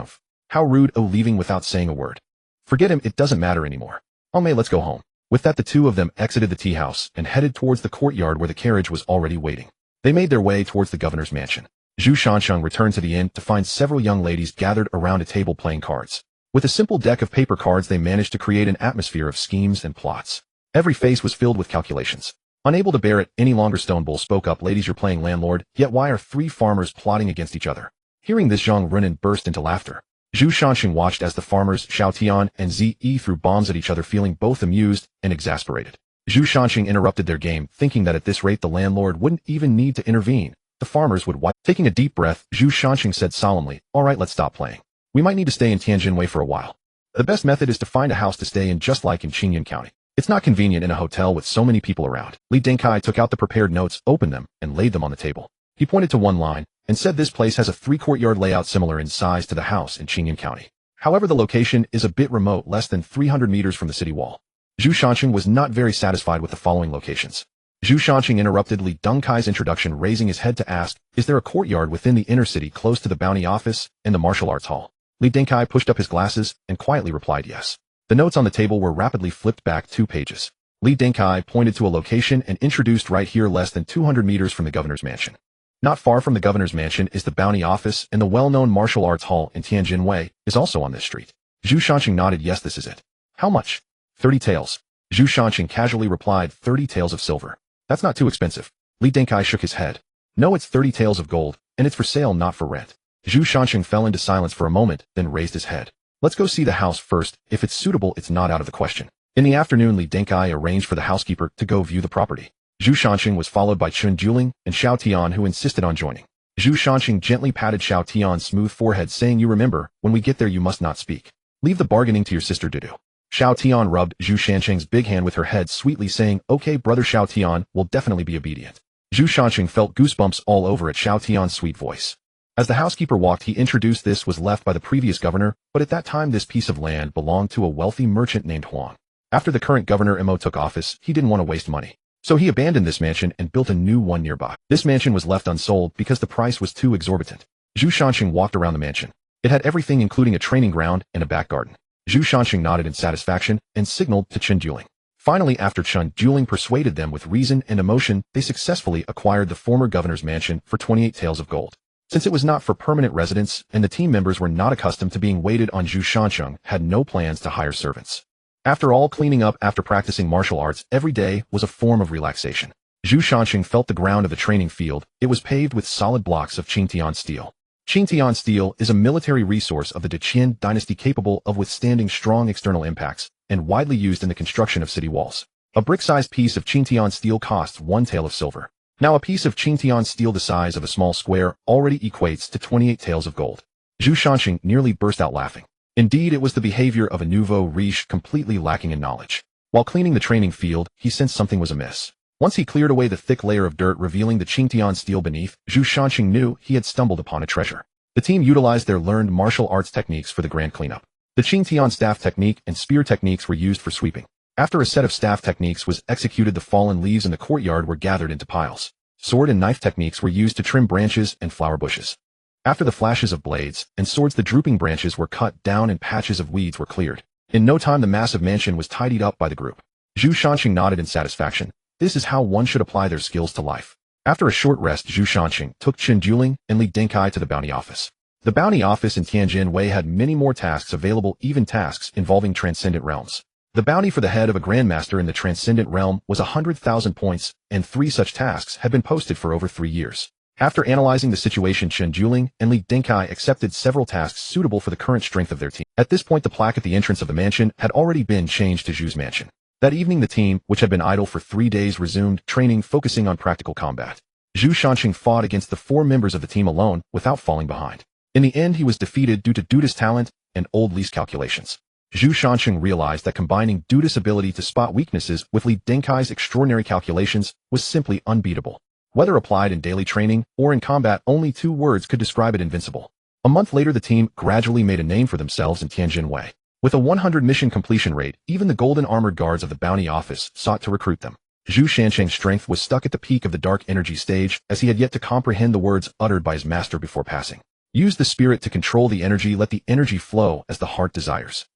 how rude, leaving without saying a word. Forget him, it doesn't matter anymore. Homie, let's go home. With that, the two of them exited the tea house and headed towards the courtyard where the carriage was already waiting. They made their way towards the governor's mansion. Zhu Shanqing returned to the inn to find several young ladies gathered around a table playing cards. With a simple deck of paper cards, they managed to create an atmosphere of schemes and plots. Every face was filled with calculations. Unable to bear it any longer, Stonebull spoke up, ladies, you're playing landlord, yet why are three farmers plotting against each other? Hearing this, Zhang Runan burst into laughter. Zhu Shanqing watched as the farmers Xiao Tian and Zi threw bombs at each other, feeling both amused and exasperated. Zhu Shanqing interrupted their game, thinking that at this rate the landlord wouldn't even need to intervene. The farmers would wipe. Taking a deep breath, Zhu Shanqing said solemnly, all right, let's stop playing. We might need to stay in Tianjinwei for a while. The best method is to find a house to stay in, just like in Qingyan County. It's not convenient in a hotel with so many people around. Li Dengkai took out the prepared notes, opened them, and laid them on the table. He pointed to one line and said this place has a 3-courtyard layout similar in size to the house in Qingyan County. However, the location is a bit remote, less than 300 meters from the city wall. Zhu Shanqing was not very satisfied with the following locations. Zhu Shanqing interrupted Li Dengkai's introduction, raising his head to ask, is there a courtyard within the inner city close to the bounty office and the martial arts hall? Li Dengkai pushed up his glasses and quietly replied yes. The notes on the table were rapidly flipped back 2 pages. Li Dengkai pointed to a location and introduced, right here, less than 200 meters from the governor's mansion. Not far from the governor's mansion is the bounty office, and the well-known martial arts hall in Tianjinwei is also on this street. Zhu Shanqing nodded, yes, this is it. How much? 30 taels. Zhu Shanqing casually replied, 30 taels of silver. That's not too expensive. Li Dengkai shook his head. No, it's 30 taels of gold, and it's for sale, not for rent. Zhu Shanqing fell into silence for a moment, then raised his head. Let's go see the house first. If it's suitable, it's not out of the question. In the afternoon, Li Dengkai arranged for the housekeeper to go view the property. Zhu Shanqing was followed by Chun Juling and Xiao Tian, who insisted on joining. Zhu Shanqing gently patted Xiao Tian's smooth forehead, saying, you remember, when we get there you must not speak. Leave the bargaining to your sister Dudu. Xiao Tian rubbed Zhu Shanqing's big hand with her head sweetly, saying, okay, brother Xiao Tian will definitely be obedient. Zhu Shanqing felt goosebumps all over at Xiao Tian's sweet voice. As the housekeeper walked, he introduced this was left by the previous governor, but at that time this piece of land belonged to a wealthy merchant named Huang. After the current governor Mo took office, he didn't want to waste money. So he abandoned this mansion and built a new one nearby. This mansion was left unsold because the price was too exorbitant. Zhu Shanqing walked around the mansion. It had everything, including a training ground and a back garden. Zhu Shanqing nodded in satisfaction and signaled to Chun Juling. Finally, after Chun Juling persuaded them with reason and emotion, they successfully acquired the former governor's mansion for 28 taels of gold. Since it was not for permanent residents and the team members were not accustomed to being waited on, Zhu Shansheng had no plans to hire servants. After all, cleaning up after practicing martial arts every day was a form of relaxation. Zhu Shansheng felt the ground of the training field. It was paved with solid blocks of Qingtian steel. Qingtian steel is a military resource of the Qin dynasty capable of withstanding strong external impacts and widely used in the construction of city walls. A brick-sized piece of Qingtian steel costs 1 tael of silver. Now a piece of Qingtian steel the size of a small square already equates to 28 taels of gold. Zhu Shansheng nearly burst out laughing. Indeed, it was the behavior of a nouveau riche completely lacking in knowledge. While cleaning the training field, he sensed something was amiss. Once he cleared away the thick layer of dirt revealing the Qingtian steel beneath, Zhu Shansheng knew he had stumbled upon a treasure. The team utilized their learned martial arts techniques for the grand cleanup. The Qingtian staff technique and spear techniques were used for sweeping. After a set of staff techniques was executed, the fallen leaves in the courtyard were gathered into piles. Sword and knife techniques were used to trim branches and flower bushes. After the flashes of blades and swords, the drooping branches were cut down and patches of weeds were cleared. In no time, the massive mansion was tidied up by the group. Zhu Shansheng nodded in satisfaction. This is how one should apply their skills to life. After a short rest, Zhu Shansheng took Chen Juling and Li Denkai to the bounty office. The bounty office in Tianjin Wei had many more tasks available, even tasks involving transcendent realms. The bounty for the head of a grandmaster in the transcendent realm was 100,000 points, and 3 such tasks had been posted for over 3 years. After analyzing the situation, Chen Juling and Li Denkai accepted several tasks suitable for the current strength of their team. At this point, the plaque at the entrance of the mansion had already been changed to Zhu's mansion. That evening, the team, which had been idle for 3 days, resumed training, focusing on practical combat. Zhu Shansheng fought against the 4 members of the team alone without falling behind. In the end, he was defeated due to Duda's talent and old lease calculations. Zhu Shansheng realized that combining Duda's ability to spot weaknesses with Li Denkai's extraordinary calculations was simply unbeatable. Whether applied in daily training or in combat, only 2 words could describe it: invincible. A month later, the team gradually made a name for themselves in Tianjin Wei. With a 100 mission completion rate, even the golden armored guards of the bounty office sought to recruit them. Zhu Shansheng's strength was stuck at the peak of the dark energy stage, as he had yet to comprehend the words uttered by his master before passing. Use the spirit to control the energy, let the energy flow as the heart desires.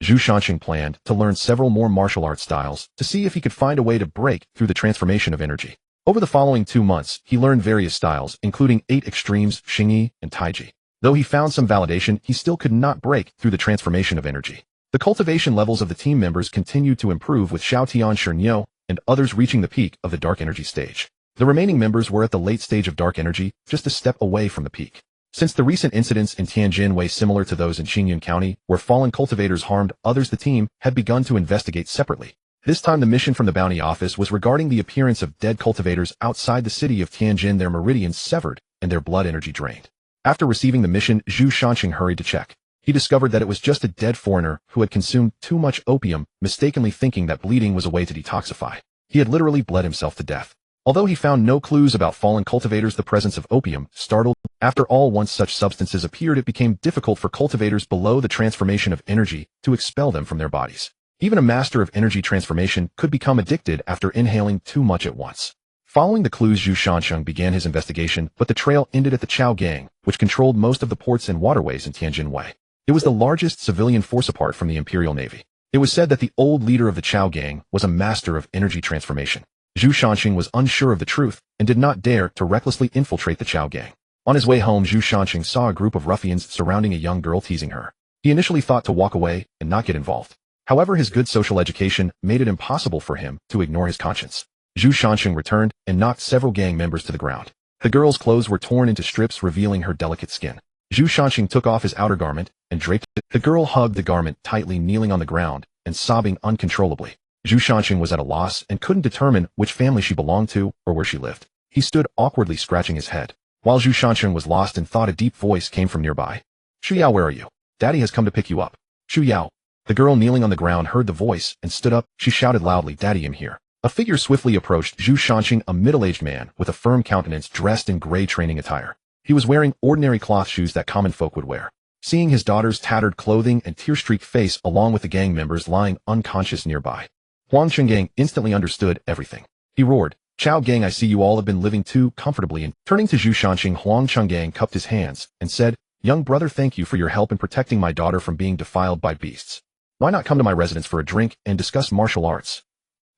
Zhu Shansheng planned to learn several more martial arts styles to see if he could find a way to break through the transformation of energy. Over the following 2 months, he learned various styles, including 8 extremes, Xingyi, and Taiji. Though he found some validation, he still could not break through the transformation of energy. The cultivation levels of the team members continued to improve, with Xiaotian Shernyo and others reaching the peak of the dark energy stage. The remaining members were at the late stage of dark energy, just a step away from the peak. Since the recent incidents in Tianjin Wei similar to those in Qingyun County, where fallen cultivators harmed others, the team had begun to investigate separately. This time the mission from the bounty office was regarding the appearance of dead cultivators outside the city of Tianjin, their meridians severed and their blood energy drained. After receiving the mission, Zhu Shansheng hurried to check. He discovered that it was just a dead foreigner who had consumed too much opium, mistakenly thinking that bleeding was a way to detoxify. He had literally bled himself to death. Although he found no clues about fallen cultivators, the presence of opium startled. After all, once such substances appeared, it became difficult for cultivators below the transformation of energy to expel them from their bodies. Even a master of energy transformation could become addicted after inhaling too much at once. Following the clues, Zhu Shansheng began his investigation, but the trail ended at the Chao Gang, which controlled most of the ports and waterways in Tianjin Wei. It was the largest civilian force apart from the Imperial Navy. It was said that the old leader of the Chao Gang was a master of energy transformation. Zhu Shansheng was unsure of the truth and did not dare to recklessly infiltrate the Chao Gang. On his way home, Zhu Shansheng saw a group of ruffians surrounding a young girl, teasing her. He initially thought to walk away and not get involved. However, his good social education made it impossible for him to ignore his conscience. Zhu Shansheng returned and knocked several gang members to the ground. The girl's clothes were torn into strips, revealing her delicate skin. Zhu Shansheng took off his outer garment and draped it. The girl hugged the garment tightly, kneeling on the ground and sobbing uncontrollably. Zhu Shansheng was at a loss and couldn't determine which family she belonged to or where she lived. He stood awkwardly, scratching his head. While Zhu Shansheng was lost in thought, a deep voice came from nearby. "Shu Yao, where are you? Daddy has come to pick you up." "Shu Yao." The girl kneeling on the ground heard the voice and stood up. She shouted loudly, "Daddy, I'm here." A figure swiftly approached Zhu Shansheng, a middle-aged man with a firm countenance dressed in gray training attire. He was wearing ordinary cloth shoes that common folk would wear. Seeing his daughter's tattered clothing and tear-streaked face along with the gang members lying unconscious nearby, Huang Chenggang instantly understood everything. He roared, "Chao Gang, I see you all have been living too comfortably." And turning to Zhu Shansheng, Huang Chenggang cupped his hands and said, "Young brother, thank you for your help in protecting my daughter from being defiled by beasts. Why not come to my residence for a drink and discuss martial arts?"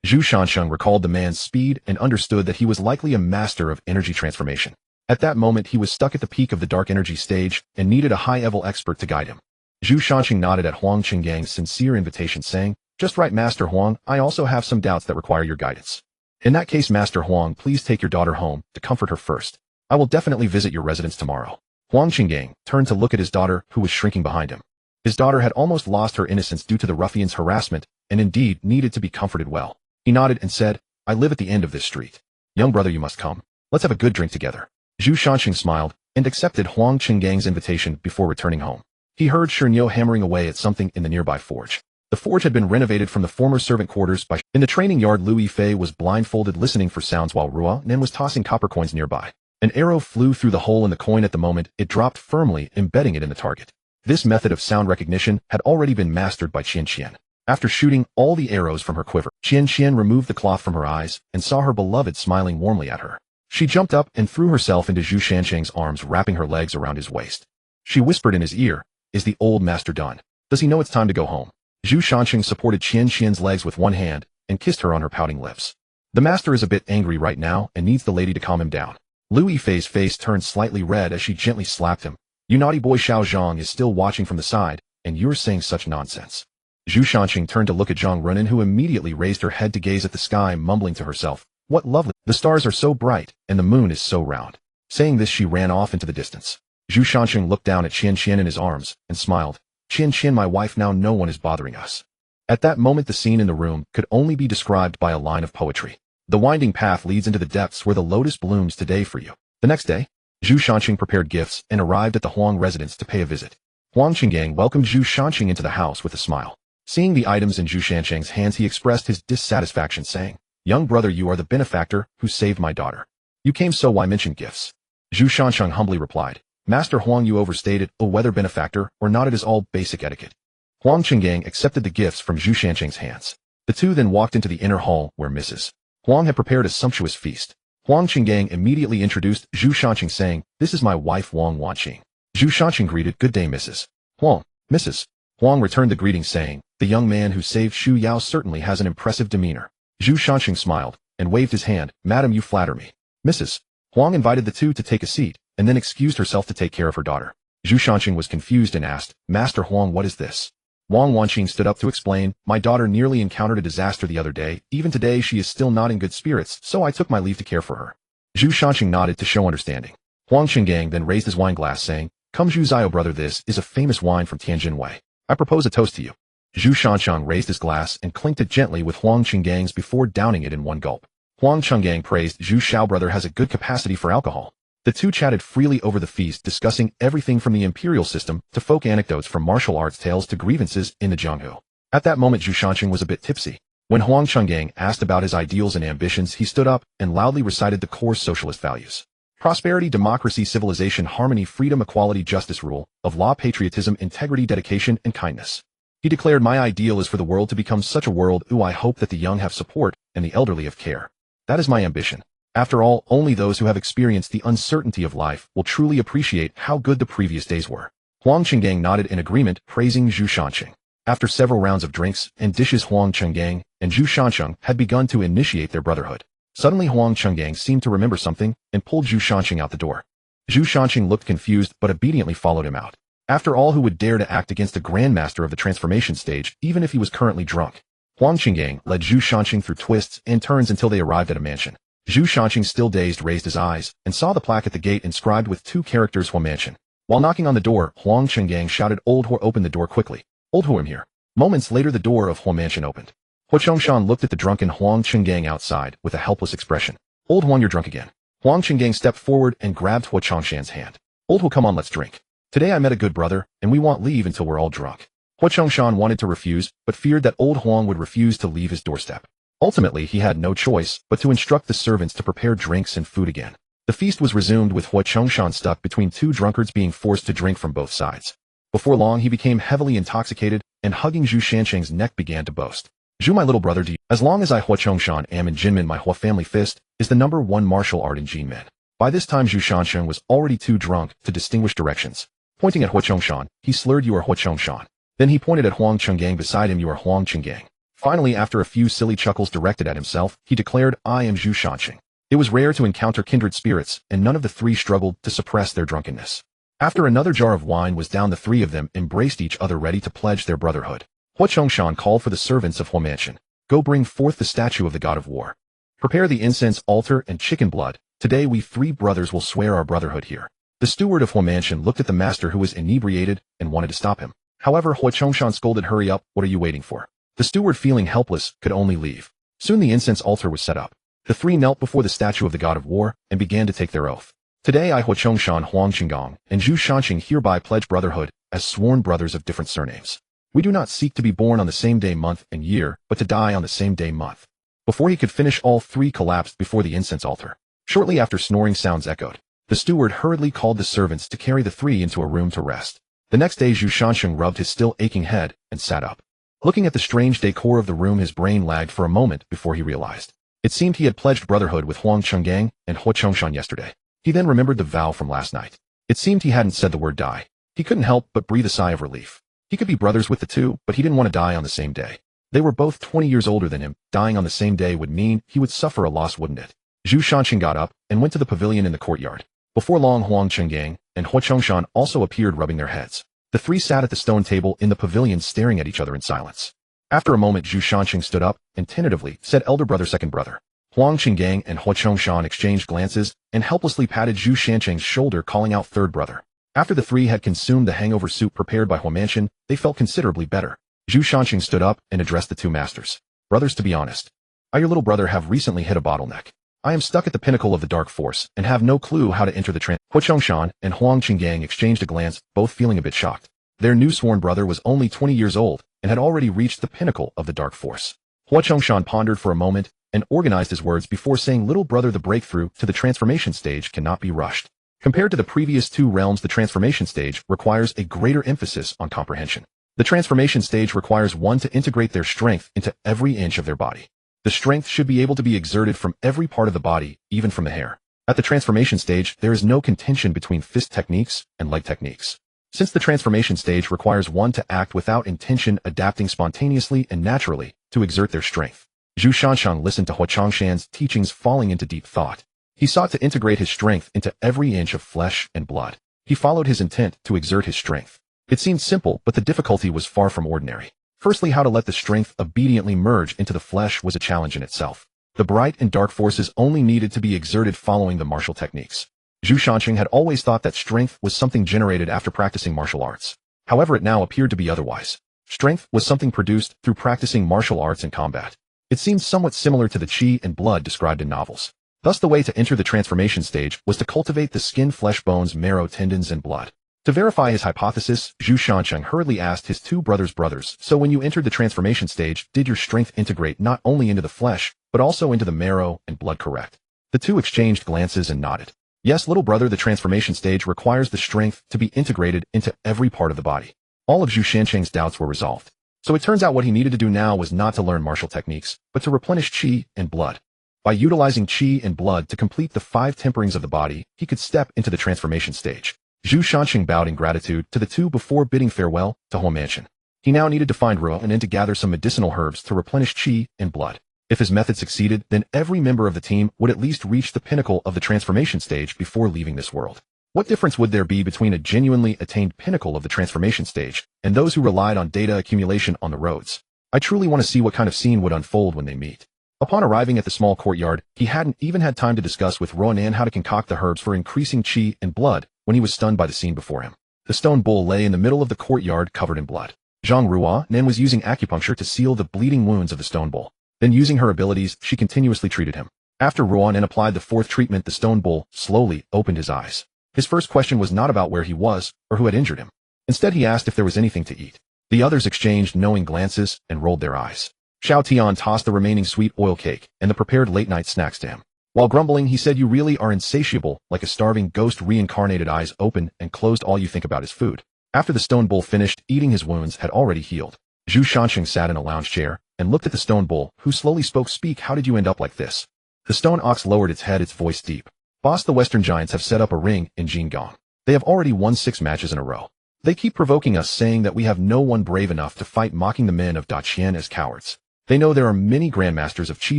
Zhu Shansheng recalled the man's speed and understood that he was likely a master of energy transformation. At that moment he was stuck at the peak of the dark energy stage and needed a high-level expert to guide him. Zhu Shanqing nodded at Huang Qinggang's sincere invitation, saying, "Just right, Master Huang, I also have some doubts that require your guidance. In that case, Master Huang, please take your daughter home to comfort her first. I will definitely visit your residence tomorrow." Huang Qinggang turned to look at his daughter, who was shrinking behind him. His daughter had almost lost her innocence due to the ruffian's harassment and indeed needed to be comforted well. He nodded and said, "I live at the end of this street. Young brother, you must come. Let's have a good drink together." Zhu Shanqing smiled and accepted Huang Qinggang's invitation before returning home. He heard Shernyo hammering away at something in the nearby forge. The forge had been renovated from the former servant quarters by. In the training yard, Liu Yifei was blindfolded listening for sounds while Ruo Nen was tossing copper coins nearby. An arrow flew through the hole in the coin at the moment it dropped firmly, embedding it in the target. This method of sound recognition had already been mastered by Qian Qian. After shooting all the arrows from her quiver, Qian Qian removed the cloth from her eyes and saw her beloved smiling warmly at her. She jumped up and threw herself into Zhu Shanqing's arms, wrapping her legs around his waist. She whispered in his ear, "Is the old master done? Does he know it's time to go home?" Zhu Shanqing supported Qian Qian's legs with one hand and kissed her on her pouting lips. "The master is a bit angry right now and needs the lady to calm him down." Liu Yifei's face turned slightly red as she gently slapped him. "You naughty boy." Xiao Zhang is still watching from the side, and you're saying such nonsense. Zhu Shanqing turned to look at Zhang Runan, who immediately raised her head to gaze at the sky, mumbling to herself, "What lovely. The stars are so bright, and the moon is so round." Saying this, she ran off into the distance. Zhu Shanqing looked down at Qian Qian in his arms and smiled. "Qian Qian, my wife, now no one is bothering us." At that moment the scene in the room could only be described by a line of poetry. "The winding path leads into the depths where the lotus blooms today for you." The next day, Zhu Shanqing prepared gifts and arrived at the Huang residence to pay a visit. Huang Qinggang welcomed Zhu Shanqing into the house with a smile. Seeing the items in Zhu Shanqing's hands, he expressed his dissatisfaction, saying, "Young brother, you are the benefactor who saved my daughter. You came, so why mention gifts?" Zhu Shanqing humbly replied, "Master Huang, you overstated, whether benefactor or not, it is all basic etiquette." Huang Qinggang accepted the gifts from Zhu Shanqing's hands. The two then walked into the inner hall where Mrs. Huang had prepared a sumptuous feast. Huang Qinggang immediately introduced Zhu Shanqing, saying, "This is my wife Wang Wanqing." Zhu Shanqing greeted, "Good day, Mrs. Huang." Mrs. Huang returned the greeting, saying, "The young man who saved Xu Yao certainly has an impressive demeanor." Zhu Shanqing smiled and waved his hand. "Madam, you flatter me." Mrs. Huang invited the two to take a seat and then excused herself to take care of her daughter. Zhu Shanqing was confused and asked, "Master Huang, what is this?" Wang Wanqing stood up to explain, "My daughter nearly encountered a disaster the other day. Even today she is still not in good spirits, so I took my leave to care for her." Zhu Shanqing nodded to show understanding. Huang Qinggang then raised his wine glass, saying, "Come Zhu Zio, brother, this is a famous wine from Tianjin Wei. I propose a toast to you." Zhu Shanqing raised his glass and clinked it gently with Huang Qinggang's before downing it in one gulp. Huang Qinggang praised Zhu Xiao, brother has a good capacity for alcohol. The two chatted freely over the feast, discussing everything from the imperial system to folk anecdotes, from martial arts tales to grievances in the Jianghu. At that moment Zhu Shanqing was a bit tipsy. When Huang Qinggang asked about his ideals and ambitions, he stood up and loudly recited the core socialist values: prosperity, democracy, civilization, harmony, freedom, equality, justice, rule of law, patriotism, integrity, dedication, and kindness. He declared, "My ideal is for the world to become such a world. I hope that the young have support and the elderly have care. That is my ambition. After all, only those who have experienced the uncertainty of life will truly appreciate how good the previous days were." Huang Qinggang nodded in agreement, praising Zhu Shanqing. After several rounds of drinks and dishes, Huang Qinggang and Zhu Shanqing had begun to initiate their brotherhood. Suddenly Huang Qinggang seemed to remember something and pulled Zhu Shanqing out the door. Zhu Shanqing looked confused but obediently followed him out. After all, who would dare to act against the grandmaster of the transformation stage, even if he was currently drunk? Huang Qinggang led Zhu Shanqing through twists and turns until they arrived at a mansion. Zhu Shanqing, still dazed, raised his eyes and saw the plaque at the gate inscribed with two characters, Hua Mansion. While knocking on the door, Huang Qinggang shouted, "Old Hua, open the door quickly. Old Hua, I'm here." Moments later the door of Hua Mansion opened. Hua Chongshan looked at the drunken Huang Qinggang outside with a helpless expression. "Old Huang, you're drunk again." Huang Qinggang stepped forward and grabbed Hua Chongshan's hand. "Old Hua, come on, let's drink. Today I met a good brother, and we won't leave until we're all drunk." Hua Chongshan wanted to refuse, but feared that old Huang would refuse to leave his doorstep. Ultimately, he had no choice but to instruct the servants to prepare drinks and food again. The feast was resumed with Hua Chongshan stuck between two drunkards being forced to drink from both sides. Before long, he became heavily intoxicated and hugging Zhu Shanqing's neck began to boast. "Zhu, my little brother, do you? As long as I Hua Chongshan am in Jinmen, my Hua family fist is the #1 martial art in Jinmen." By this time, Zhu Shanqing was already too drunk to distinguish directions. Pointing at Hua Chongshan, he slurred, "You are Hua Chongshan." Then he pointed at Huang Qinggang beside him, "You are Huang Qinggang." Finally, after a few silly chuckles directed at himself, he declared, "I am Zhu Shanqing." It was rare to encounter kindred spirits, and none of the three struggled to suppress their drunkenness. After another jar of wine was down, the three of them embraced each other, ready to pledge their brotherhood. Hua Chongshan called for the servants of Hua Mansion. Go bring forth the statue of the god of war. Prepare the incense altar and chicken blood. Today we three brothers will swear our brotherhood here. The steward of Hua Mansion looked at the master, who was inebriated, and wanted to stop him. However, Hua Chongshan scolded, "Hurry up, what are you waiting for?" The steward, feeling helpless, could only leave. Soon the incense altar was set up. The three knelt before the statue of the god of war, and began to take their oath. Today I, Hua Chongshan, Huang Qinggong, and Zhu Shanqing hereby pledge brotherhood, as sworn brothers of different surnames. We do not seek to be born on the same day, month, and year, but to die on the same day, month. Before he could finish, all three collapsed before the incense altar. Shortly after, snoring sounds echoed. The steward hurriedly called the servants to carry the three into a room to rest. The next day, Zhu Shanqing rubbed his still aching head and sat up. Looking at the strange decor of the room, his brain lagged for a moment before he realized. It seemed he had pledged brotherhood with Huang Chenggang and Hua Chongshan yesterday. He then remembered the vow from last night. It seemed he hadn't said the word die. He couldn't help but breathe a sigh of relief. He could be brothers with the two, but he didn't want to die on the same day. They were both 20 years older than him. Dying on the same day would mean he would suffer a loss, wouldn't it? Zhu Shanqing got up and went to the pavilion in the courtyard. Before long, Huang Chenggang and Hua Chongshan also appeared, rubbing their heads. The three sat at the stone table in the pavilion, staring at each other in silence. After a moment, Zhu Shanqing stood up and tentatively said, "Elder brother, second brother." Huang Qinggong and Hua Chongshan exchanged glances and helplessly patted Zhu Shanqing's shoulder, calling out, "Third brother." After the three had consumed the hangover soup prepared by Hua Mansion, they felt considerably better. Zhu Shanqing stood up and addressed the two masters. "Brothers, to be honest, I, your little brother, have recently hit a bottleneck. I am stuck at the pinnacle of the dark force and have no clue how to enter the Hua Chongshan and Huang Qinggong exchanged a glance, both feeling a bit shocked. Their new sworn brother was only 20 years old and had already reached the pinnacle of the dark force. Hua Chongshan pondered for a moment and organized his words before saying, "Little brother, the breakthrough to the transformation stage cannot be rushed. Compared to the previous two realms, the transformation stage requires a greater emphasis on comprehension. The transformation stage requires one to integrate their strength into every inch of their body. The strength should be able to be exerted from every part of the body, even from the hair. At the transformation stage, there is no contention between fist techniques and leg techniques. Since the transformation stage requires one to act without intention, adapting spontaneously and naturally to exert their strength." Zhu Shanqing listened to Hua Chongshan's teachings, falling into deep thought. He sought to integrate his strength into every inch of flesh and blood. He followed his intent to exert his strength. It seemed simple, but the difficulty was far from ordinary. Firstly, how to let the strength obediently merge into the flesh was a challenge in itself. The bright and dark forces only needed to be exerted following the martial techniques. Zhu Shanqing had always thought that strength was something generated after practicing martial arts. However, it now appeared to be otherwise. Strength was something produced through practicing martial arts and combat. It seemed somewhat similar to the chi and blood described in novels. Thus, the way to enter the transformation stage was to cultivate the skin, flesh, bones, marrow, tendons, and blood. To verify his hypothesis, Zhu Shanqing hurriedly asked his two brothers, "So when you entered the transformation stage, did your strength integrate not only into the flesh, but also into the marrow and blood, correct?" The two exchanged glances and nodded. "Yes, little brother, the transformation stage requires the strength to be integrated into every part of the body." All of Zhu Shanqing's doubts were resolved. So it turns out what he needed to do now was not to learn martial techniques, but to replenish chi and blood. By utilizing chi and blood to complete the 5 temperings of the body, he could step into the transformation stage. Zhu Shanqing bowed in gratitude to the two before bidding farewell to Hua Mansion. He now needed to find Ruo and to gather some medicinal herbs to replenish chi and blood. If his method succeeded, then every member of the team would at least reach the pinnacle of the transformation stage before leaving this world. What difference would there be between a genuinely attained pinnacle of the transformation stage and those who relied on data accumulation on the roads? I truly want to see what kind of scene would unfold when they meet. Upon arriving at the small courtyard, he hadn't even had time to discuss with Ronan how to concoct the herbs for increasing chi and blood when he was stunned by the scene before him. The stone bull lay in the middle of the courtyard covered in blood. Zhang Ruonan was using acupuncture to seal the bleeding wounds of the stone bull. Then, using her abilities, she continuously treated him. After Ruonan applied the 4th treatment, the stone bull slowly opened his eyes. His first question was not about where he was or who had injured him. Instead, he asked if there was anything to eat. The others exchanged knowing glances and rolled their eyes. Xiao Tian tossed the remaining sweet oil cake and the prepared late-night snacks to him. While grumbling, he said, "You really are insatiable, like a starving ghost." Reincarnated eyes open and closed. All you think about is food. After the stone bull finished eating, his wounds had already healed. Zhu Shanqing sat in a lounge chair and looked at the stone bull, who slowly spoke, "Speak, how did you end up like this?" The stone ox lowered its head, its voice deep. "Boss, the Western giants have set up a ring in Jinggong. They have already won 6 matches in a row. They keep provoking us, saying that we have no one brave enough to fight, mocking the men of Daqian as cowards. They know there are many grandmasters of chi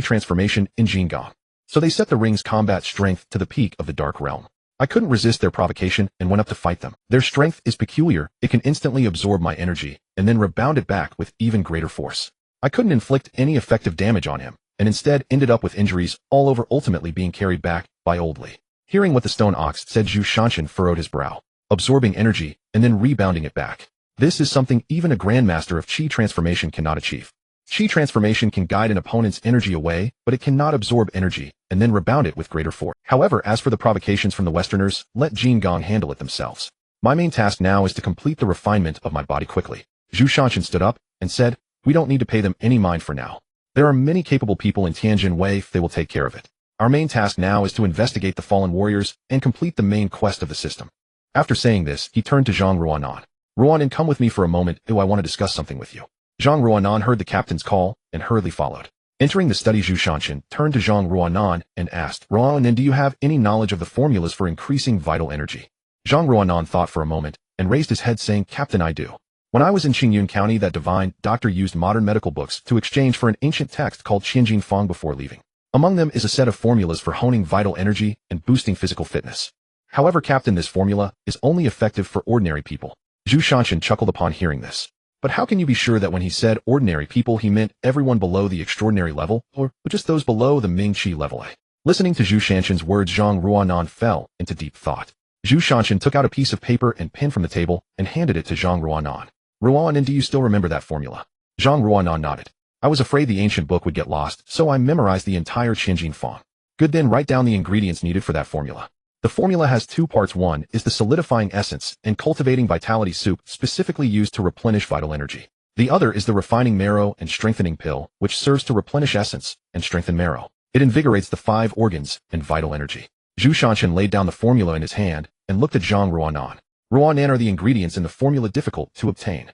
transformation in Jinggong. So they set the ring's combat strength to the peak of the dark realm. I couldn't resist their provocation and went up to fight them. Their strength is peculiar. It can instantly absorb my energy and then rebound it back with even greater force. I couldn't inflict any effective damage on him, and instead ended up with injuries all over, ultimately being carried back by Old Lee. Hearing what the stone ox said, Zhu Shanshan furrowed his brow, absorbing energy and then rebounding it back. This is something even a grandmaster of Qi transformation cannot achieve. Qi transformation can guide an opponent's energy away, but it cannot absorb energy and then rebound it with greater force. However, as for the provocations from the Westerners, let Jin Gong handle it themselves. My main task now is to complete the refinement of my body quickly. Zhu Shanshan stood up and said, "We don't need to pay them any mind for now. There are many capable people in Tianjin Wei, they will take care of it. Our main task now is to investigate the fallen warriors and complete the main quest of the system." After saying this, he turned to Zhang Ruanan. "Ruanan, come with me for a moment. I want to discuss something with you." Zhang Ruanan heard the captain's call and hurriedly followed. Entering the study, Zhu Shanshan turned to Zhang Ruanan and asked, "Ruanan, do you have any knowledge of the formulas for increasing vital energy?" Zhang Ruanan thought for a moment and raised his head, saying, "Captain, I do. When I was in Qingyun County, that divine doctor used modern medical books to exchange for an ancient text called Qianjin Fong before leaving. Among them is a set of formulas for honing vital energy and boosting physical fitness. However, Captain, this formula is only effective for ordinary people." Zhu Shanshan chuckled upon hearing this. "But how can you be sure that when he said ordinary people, he meant everyone below the extraordinary level, or just those below the Ming Qi level?" Listening to Zhu Shanshan's words, Zhang Ruanan fell into deep thought. Zhu Shanshan took out a piece of paper and pen from the table and handed it to Zhang Ruanan. "Ruanan, do you still remember that formula?" Zhang Ruanan nodded. "I was afraid the ancient book would get lost, so I memorized the entire Qianjin Fong." "Good, then write down the ingredients needed for that formula." The formula has two parts. One is the solidifying essence and cultivating vitality soup, specifically used to replenish vital energy. The other is the refining marrow and strengthening pill, which serves to replenish essence and strengthen marrow. It invigorates the 5 organs and vital energy. Zhu Shanshan laid down the formula in his hand and looked at Zhang Ruanan. "Ruanan, are the ingredients in the formula difficult to obtain?"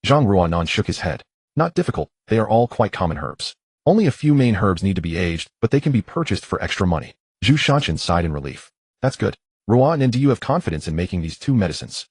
Zhang Ruanan shook his head. "Not difficult, they are all quite common herbs. Only a few main herbs need to be aged, but they can be purchased for extra money." Zhu Shanshan sighed in relief. "That's good. Ruanan, do you have confidence in making these 2 medicines?"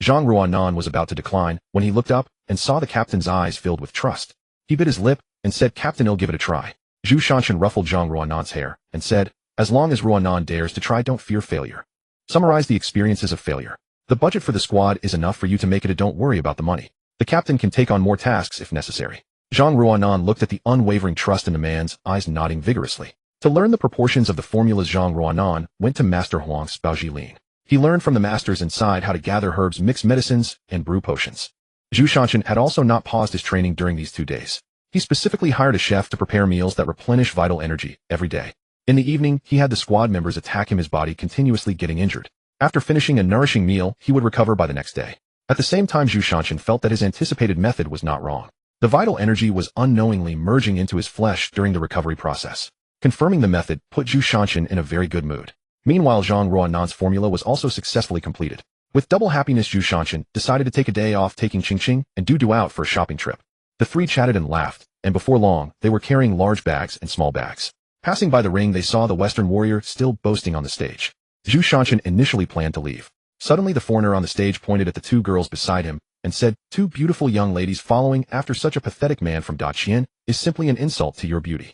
Zhang Ruanan was about to decline when he looked up and saw the captain's eyes filled with trust. He bit his lip and said, "Captain, I'll give it a try." Zhu Shanshan ruffled Zhang Ruanan's hair and said, "As long as Ruanan dares to try, don't fear failure. Summarize the experiences of failure. The budget for the squad is enough for you to make it, don't worry about the money. The captain can take on more tasks if necessary." Zhang Ruanan looked at the unwavering trust in the man's eyes, nodding vigorously. To learn the proportions of the formulas, Zhang Ruanan went to Master Huang's Baojilin. He learned from the masters inside how to gather herbs, mix medicines, and brew potions. Zhu Shanshan had also not paused his training during these 2 days. He specifically hired a chef to prepare meals that replenish vital energy every day. In the evening, he had the squad members attack him, his body continuously getting injured. After finishing a nourishing meal, he would recover by the next day. At the same time, Zhu Shanshan felt that his anticipated method was not wrong. The vital energy was unknowingly merging into his flesh during the recovery process. Confirming the method put Zhu Shanshan in a very good mood. Meanwhile, Zhang Ruanan's formula was also successfully completed. With double happiness, Zhu Shanshan decided to take a day off, taking Qingqing and Dudu out for a shopping trip. The 3 chatted and laughed, and before long, they were carrying large bags and small bags. Passing by the ring, they saw the Western warrior still boasting on the stage. Zhu Shanshan initially planned to leave. Suddenly, the foreigner on the stage pointed at the 2 girls beside him and said, "2 beautiful young ladies following after such a pathetic man from Daqian is simply an insult to your beauty.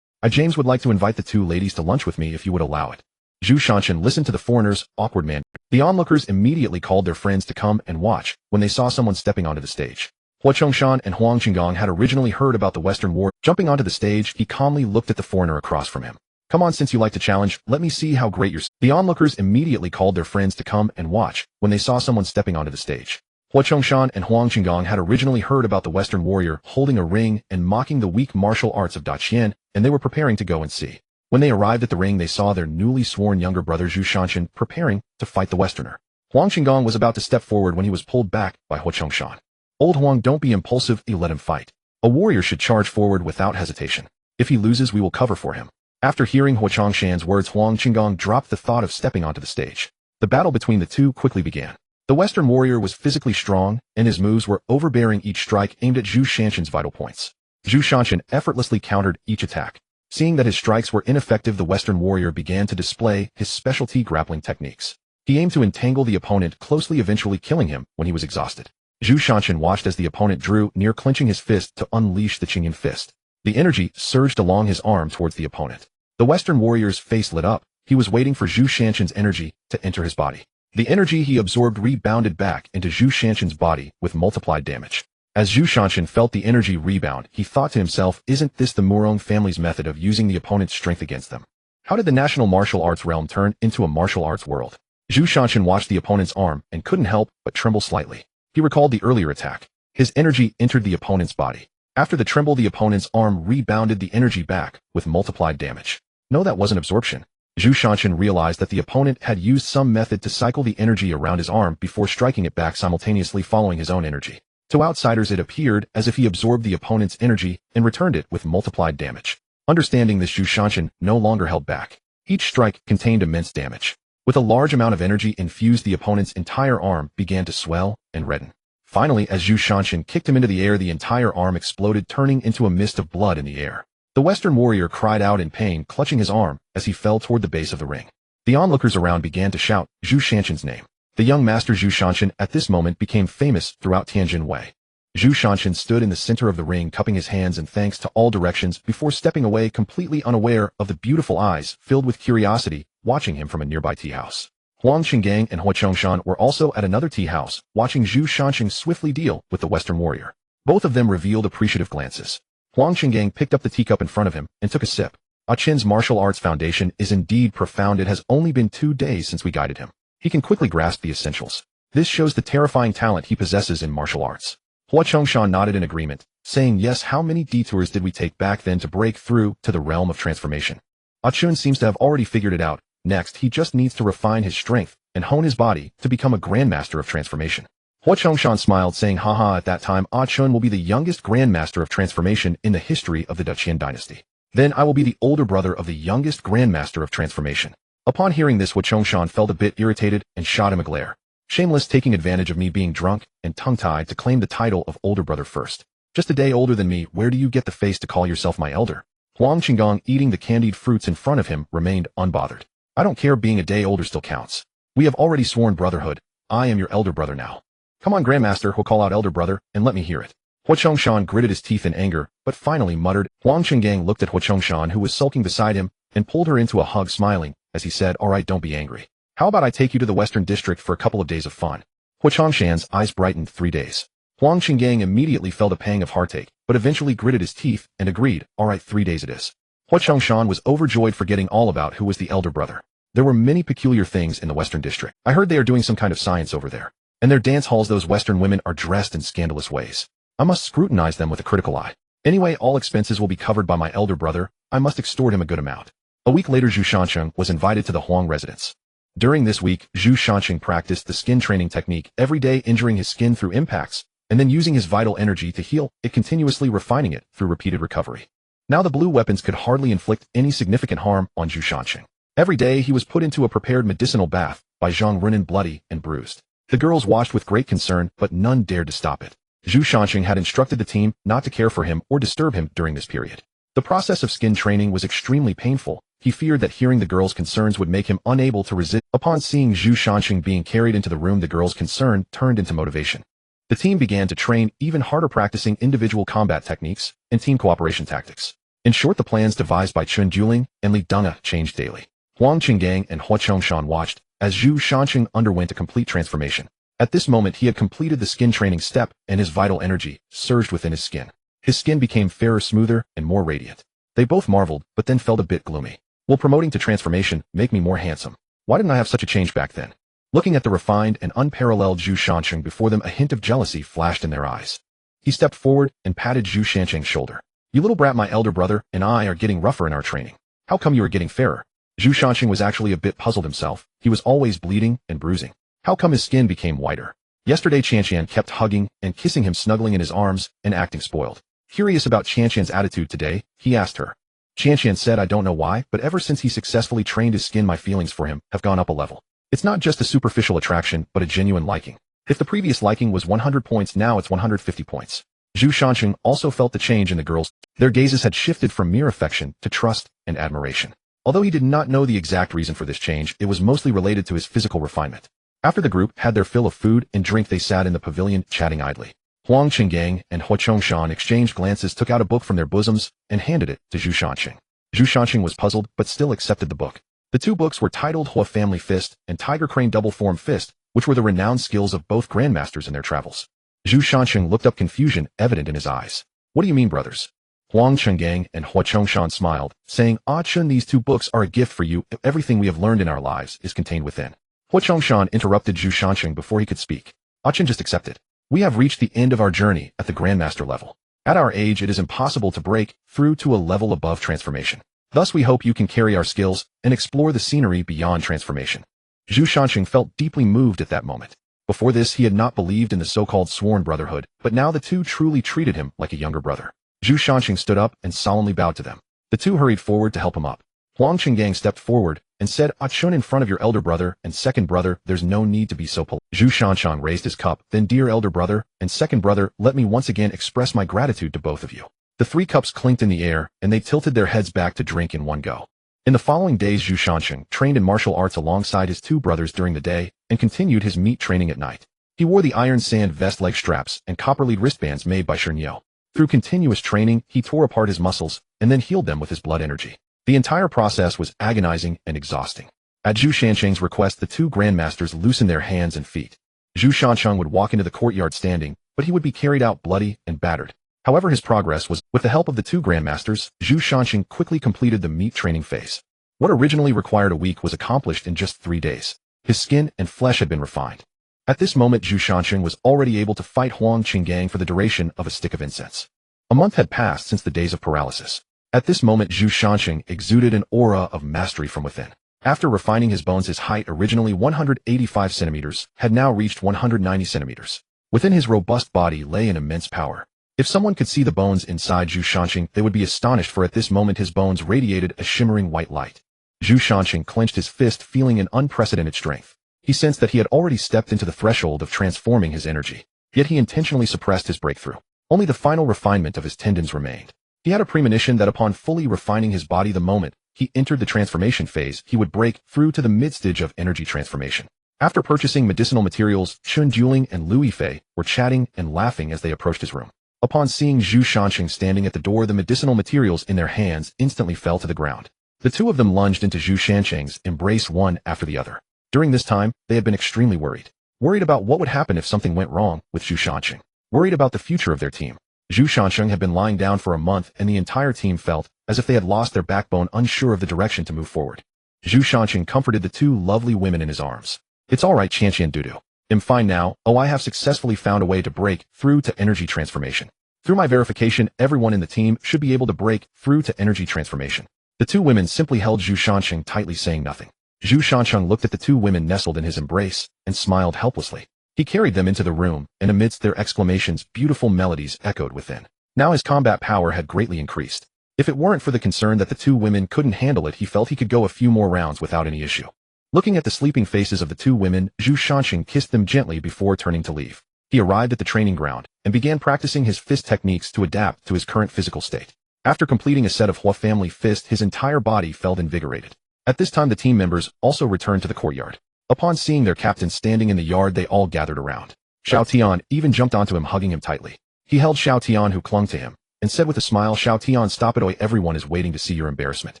I, James, would like to invite the 2 ladies to lunch with me if you would allow it." Zhu Shanshan listened to the foreigner's awkward manner. The onlookers immediately called their friends to come and watch when they saw someone stepping onto the stage. Hua Chongshan and Huang Qinggong had originally heard about the Western war. Jumping onto the stage, he calmly looked at the foreigner across from him. "Come on, since you like to challenge, let me see how great you're." The onlookers immediately called their friends to come and watch when they saw someone stepping onto the stage. Hua Chongshan and Huang Qinggong had originally heard about the Western warrior holding a ring and mocking the weak martial arts of Daqian, and they were preparing to go and see. When they arrived at the ring, they saw their newly sworn younger brother Zhu Shanshan preparing to fight the Westerner. Huang Qinggong was about to step forward when he was pulled back by Hua Chongshan. "Old Huang, don't be impulsive, you let him fight. A warrior should charge forward without hesitation. If he loses, we will cover for him." After hearing Hua Chongshan's words, Huang Qinggong dropped the thought of stepping onto the stage. The battle between the 2 quickly began. The Western warrior was physically strong, and his moves were overbearing, each strike aimed at Zhu Shanshan's vital points. Zhu Shanshan effortlessly countered each attack. Seeing that his strikes were ineffective, the Western warrior began to display his specialty grappling techniques. He aimed to entangle the opponent closely, eventually killing him when he was exhausted. Zhu Shanshan watched as the opponent drew near, clenching his fist to unleash the Qingyan fist. The energy surged along his arm towards the opponent. The Western warrior's face lit up. He was waiting for Zhu Shanshan's energy to enter his body. The energy he absorbed rebounded back into Zhu Shanshan's body with multiplied damage. As Zhu Shanshan felt the energy rebound, he thought to himself, isn't this the Murong family's method of using the opponent's strength against them? How did the national martial arts realm turn into a martial arts world? Zhu Shanshan watched the opponent's arm and couldn't help but tremble slightly. He recalled the earlier attack. His energy entered the opponent's body. After the tremble, the opponent's arm rebounded the energy back with multiplied damage. No, that wasn't absorption. Zhu Shanshan realized that the opponent had used some method to cycle the energy around his arm before striking it back simultaneously following his own energy. To outsiders, it appeared as if he absorbed the opponent's energy and returned it with multiplied damage. Understanding this, Zhu Shanshan no longer held back. Each strike contained immense damage. With a large amount of energy infused, the opponent's entire arm began to swell and redden. Finally, as Zhu Shanshan kicked him into the air, the entire arm exploded, turning into a mist of blood in the air. The Western warrior cried out in pain, clutching his arm as he fell toward the base of the ring. The onlookers around began to shout Zhu Shanshan's name. The young master Zhu Shanshan at this moment became famous throughout Tianjin Wei. Zhu Shanshan stood in the center of the ring, cupping his hands in thanks to all directions before stepping away, completely unaware of the beautiful eyes filled with curiosity watching him from a nearby tea house. Huang Qinggang and Hua Chongshan were also at another tea house, watching Zhu Shanshan swiftly deal with the Western warrior. Both of them revealed appreciative glances. Huang Qinggang picked up the teacup in front of him and took a sip. Ah Qin's martial arts foundation is indeed profound. It has only been 2 days since we guided him. He can quickly grasp the essentials. This shows the terrifying talent he possesses in martial arts. Hua Chongshan nodded in agreement, saying, yes, how many detours did we take back then to break through to the realm of transformation? Ah Qin seems to have already figured it out. Next, he just needs to refine his strength and hone his body to become a grandmaster of transformation. Hua Chongshan smiled, saying, haha, at that time, Ah Qin will be the youngest grandmaster of transformation in the history of the Duqian dynasty. Then I will be the older brother of the youngest grandmaster of transformation. Upon hearing this, Hua Chongshan felt a bit irritated and shot him a glare. Shameless, taking advantage of me being drunk and tongue-tied to claim the title of older brother first. Just a day older than me, where do you get the face to call yourself my elder? Huang Qinggang, eating the candied fruits in front of him, remained unbothered. I don't care, being a day older still counts. We have already sworn brotherhood. I am your elder brother now. Come on, Grandmaster, he'll call out elder brother, and let me hear it. Hua Chongshan gritted his teeth in anger, but finally muttered. Huang Qinggang looked at Hua Chongshan, who was sulking beside him, and pulled her into a hug, smiling, as he said, all right, don't be angry. How about I take you to the Western District for a couple of days of fun? Hua Chongshan's eyes brightened. 3 days. Huang Qinggang immediately felt a pang of heartache, but eventually gritted his teeth and agreed, all right, 3 days it is. Hua Chongshan was overjoyed, forgetting all about who was the elder brother. There were many peculiar things in the Western District. I heard they are doing some kind of science over there. And their dance halls, those Western women are dressed in scandalous ways. I must scrutinize them with a critical eye. Anyway, all expenses will be covered by my elder brother. I must extort him a good amount. A week later, Zhu Shanshan was invited to the Huang residence. During this week, Zhu Shanshan practiced the skin training technique every day, injuring his skin through impacts, and then using his vital energy to heal it, continuously refining it through repeated recovery. Now the blue weapons could hardly inflict any significant harm on Zhu Shanshan. Every day he was put into a prepared medicinal bath by Zhang Runan, bloody and bruised. The girls watched with great concern, but none dared to stop it. Zhu Shanshan had instructed the team not to care for him or disturb him during this period. The process of skin training was extremely painful. He feared that hearing the girls' concerns would make him unable to resist. Upon seeing Zhu Shanshan being carried into the room, the girls' concern turned into motivation. The team began to train even harder, practicing individual combat techniques and team cooperation tactics. In short, the plans devised by Chun Juling and Li Denghe changed daily. Huang Qinggang and Hua Chongshan watched as Zhu Shanshan underwent a complete transformation. At this moment, he had completed the skin training step, and his vital energy surged within his skin. His skin became fairer, smoother, and more radiant. They both marveled, but then felt a bit gloomy. Will promoting to transformation make me more handsome? Why didn't I have such a change back then? Looking at the refined and unparalleled Zhu Shanshan before them, a hint of jealousy flashed in their eyes. He stepped forward and patted Zhu Shanshan's shoulder. You little brat, my elder brother and I are getting rougher in our training. How come you are getting fairer? Zhu Shanshan was actually a bit puzzled himself. He was always bleeding and bruising. How come his skin became whiter? Yesterday Qianshan kept hugging and kissing him, snuggling in his arms and acting spoiled. Curious about Qianshan's attitude today, he asked her. Qianshan said, I don't know why, but ever since he successfully trained his skin, my feelings for him have gone up a level. It's not just a superficial attraction, but a genuine liking. If the previous liking was 100 points, now it's 150 points. Zhu Shanshan also felt the change in the girls. Their gazes had shifted from mere affection to trust and admiration. Although he did not know the exact reason for this change, it was mostly related to his physical refinement. After the group had their fill of food and drink, they sat in the pavilion, chatting idly. Huang Qinggang and Hua Chongshan exchanged glances, took out a book from their bosoms, and handed it to Zhu Shanshan. Zhu Shanqing was puzzled, but still accepted the book. The two books were titled Hua Family Fist and Tiger Crane Double Form Fist, which were the renowned skills of both grandmasters in their travels. Zhu Shanqing looked up, confusion evident in his eyes. What do you mean, brothers? Huang Chenggang and Hua Chongshan smiled, saying, Ah Chun, these two books are a gift for you. Everything we have learned in our lives is contained within. Hua Chongshan interrupted Zhu Shanqing before he could speak. Ah Chun, just accept it. We have reached the end of our journey at the Grandmaster level. At our age, it is impossible to break through to a level above transformation. Thus, we hope you can carry our skills and explore the scenery beyond transformation. Zhu Shanqing felt deeply moved at that moment. Before this, he had not believed in the so-called sworn brotherhood, but now the two truly treated him like a younger brother. Zhu Shanqing stood up and solemnly bowed to them. The two hurried forward to help him up. Huang Chenggang stepped forward and said, Ah Chun, in front of your elder brother and second brother, there's no need to be so polite. Zhu Shanqing raised his cup, then, dear elder brother and second brother, let me once again express my gratitude to both of you. The three cups clinked in the air, and they tilted their heads back to drink in one go. In the following days, Zhu Shanqing trained in martial arts alongside his two brothers during the day and continued his meat training at night. He wore the iron sand vest leg straps and copper-lead wristbands made by Shernyo. Through continuous training, he tore apart his muscles and then healed them with his blood energy. The entire process was agonizing and exhausting. At Zhu Shanqing's request, the two grandmasters loosened their hands and feet. Zhu Shanqing would walk into the courtyard standing, but he would be carried out bloody and battered. However, his progress was, with the help of the two grandmasters, Zhu Shanqing quickly completed the meat training phase. What originally required a week was accomplished in just 3 days. His skin and flesh had been refined. At this moment, Zhu Shanqing was already able to fight Huang Qinggang for the duration of a stick of incense. A month had passed since the days of paralysis. At this moment, Zhu Shanqing exuded an aura of mastery from within. After refining his bones, his height, originally 185 centimeters, had now reached 190 centimeters. Within his robust body lay an immense power. If someone could see the bones inside Zhu Shanqing, they would be astonished, for at this moment his bones radiated a shimmering white light. Zhu Shanqing clenched his fist, feeling an unprecedented strength. He sensed that he had already stepped into the threshold of transforming his energy. Yet he intentionally suppressed his breakthrough. Only the final refinement of his tendons remained. He had a premonition that upon fully refining his body, the moment he entered the transformation phase, he would break through to the mid-stage of energy transformation. After purchasing medicinal materials, Chun Juling and Lu Yifei were chatting and laughing as they approached his room. Upon seeing Zhu Shanqing standing at the door, the medicinal materials in their hands instantly fell to the ground. The two of them lunged into Zhu Shanqing's embrace, one after the other. During this time, they had been extremely worried. Worried about what would happen if something went wrong with Zhu Shanqing. Worried about the future of their team. Zhu Shanqing had been lying down for a month, and the entire team felt as if they had lost their backbone, unsure of the direction to move forward. Zhu Shanqing comforted the two lovely women in his arms. It's all right, Qianqian Dudu. I'm fine now. Oh, I have successfully found a way to break through to energy transformation. Through my verification, everyone in the team should be able to break through to energy transformation. The two women simply held Zhu Shanqing tightly, saying nothing. Zhu Shanqing looked at the two women nestled in his embrace and smiled helplessly. He carried them into the room, and amidst their exclamations, beautiful melodies echoed within. Now his combat power had greatly increased. If it weren't for the concern that the two women couldn't handle it, he felt he could go a few more rounds without any issue. Looking at the sleeping faces of the two women, Zhu Shanqing kissed them gently before turning to leave. He arrived at the training ground and began practicing his fist techniques to adapt to his current physical state. After completing a set of Hua family fist, his entire body felt invigorated. At this time, the team members also returned to the courtyard. Upon seeing their captain standing in the yard, they all gathered around. Xiao Tian even jumped onto him, hugging him tightly. He held Xiao Tian, who clung to him, and said with a smile, Xiao Tian, stop it, oi, everyone is waiting to see your embarrassment.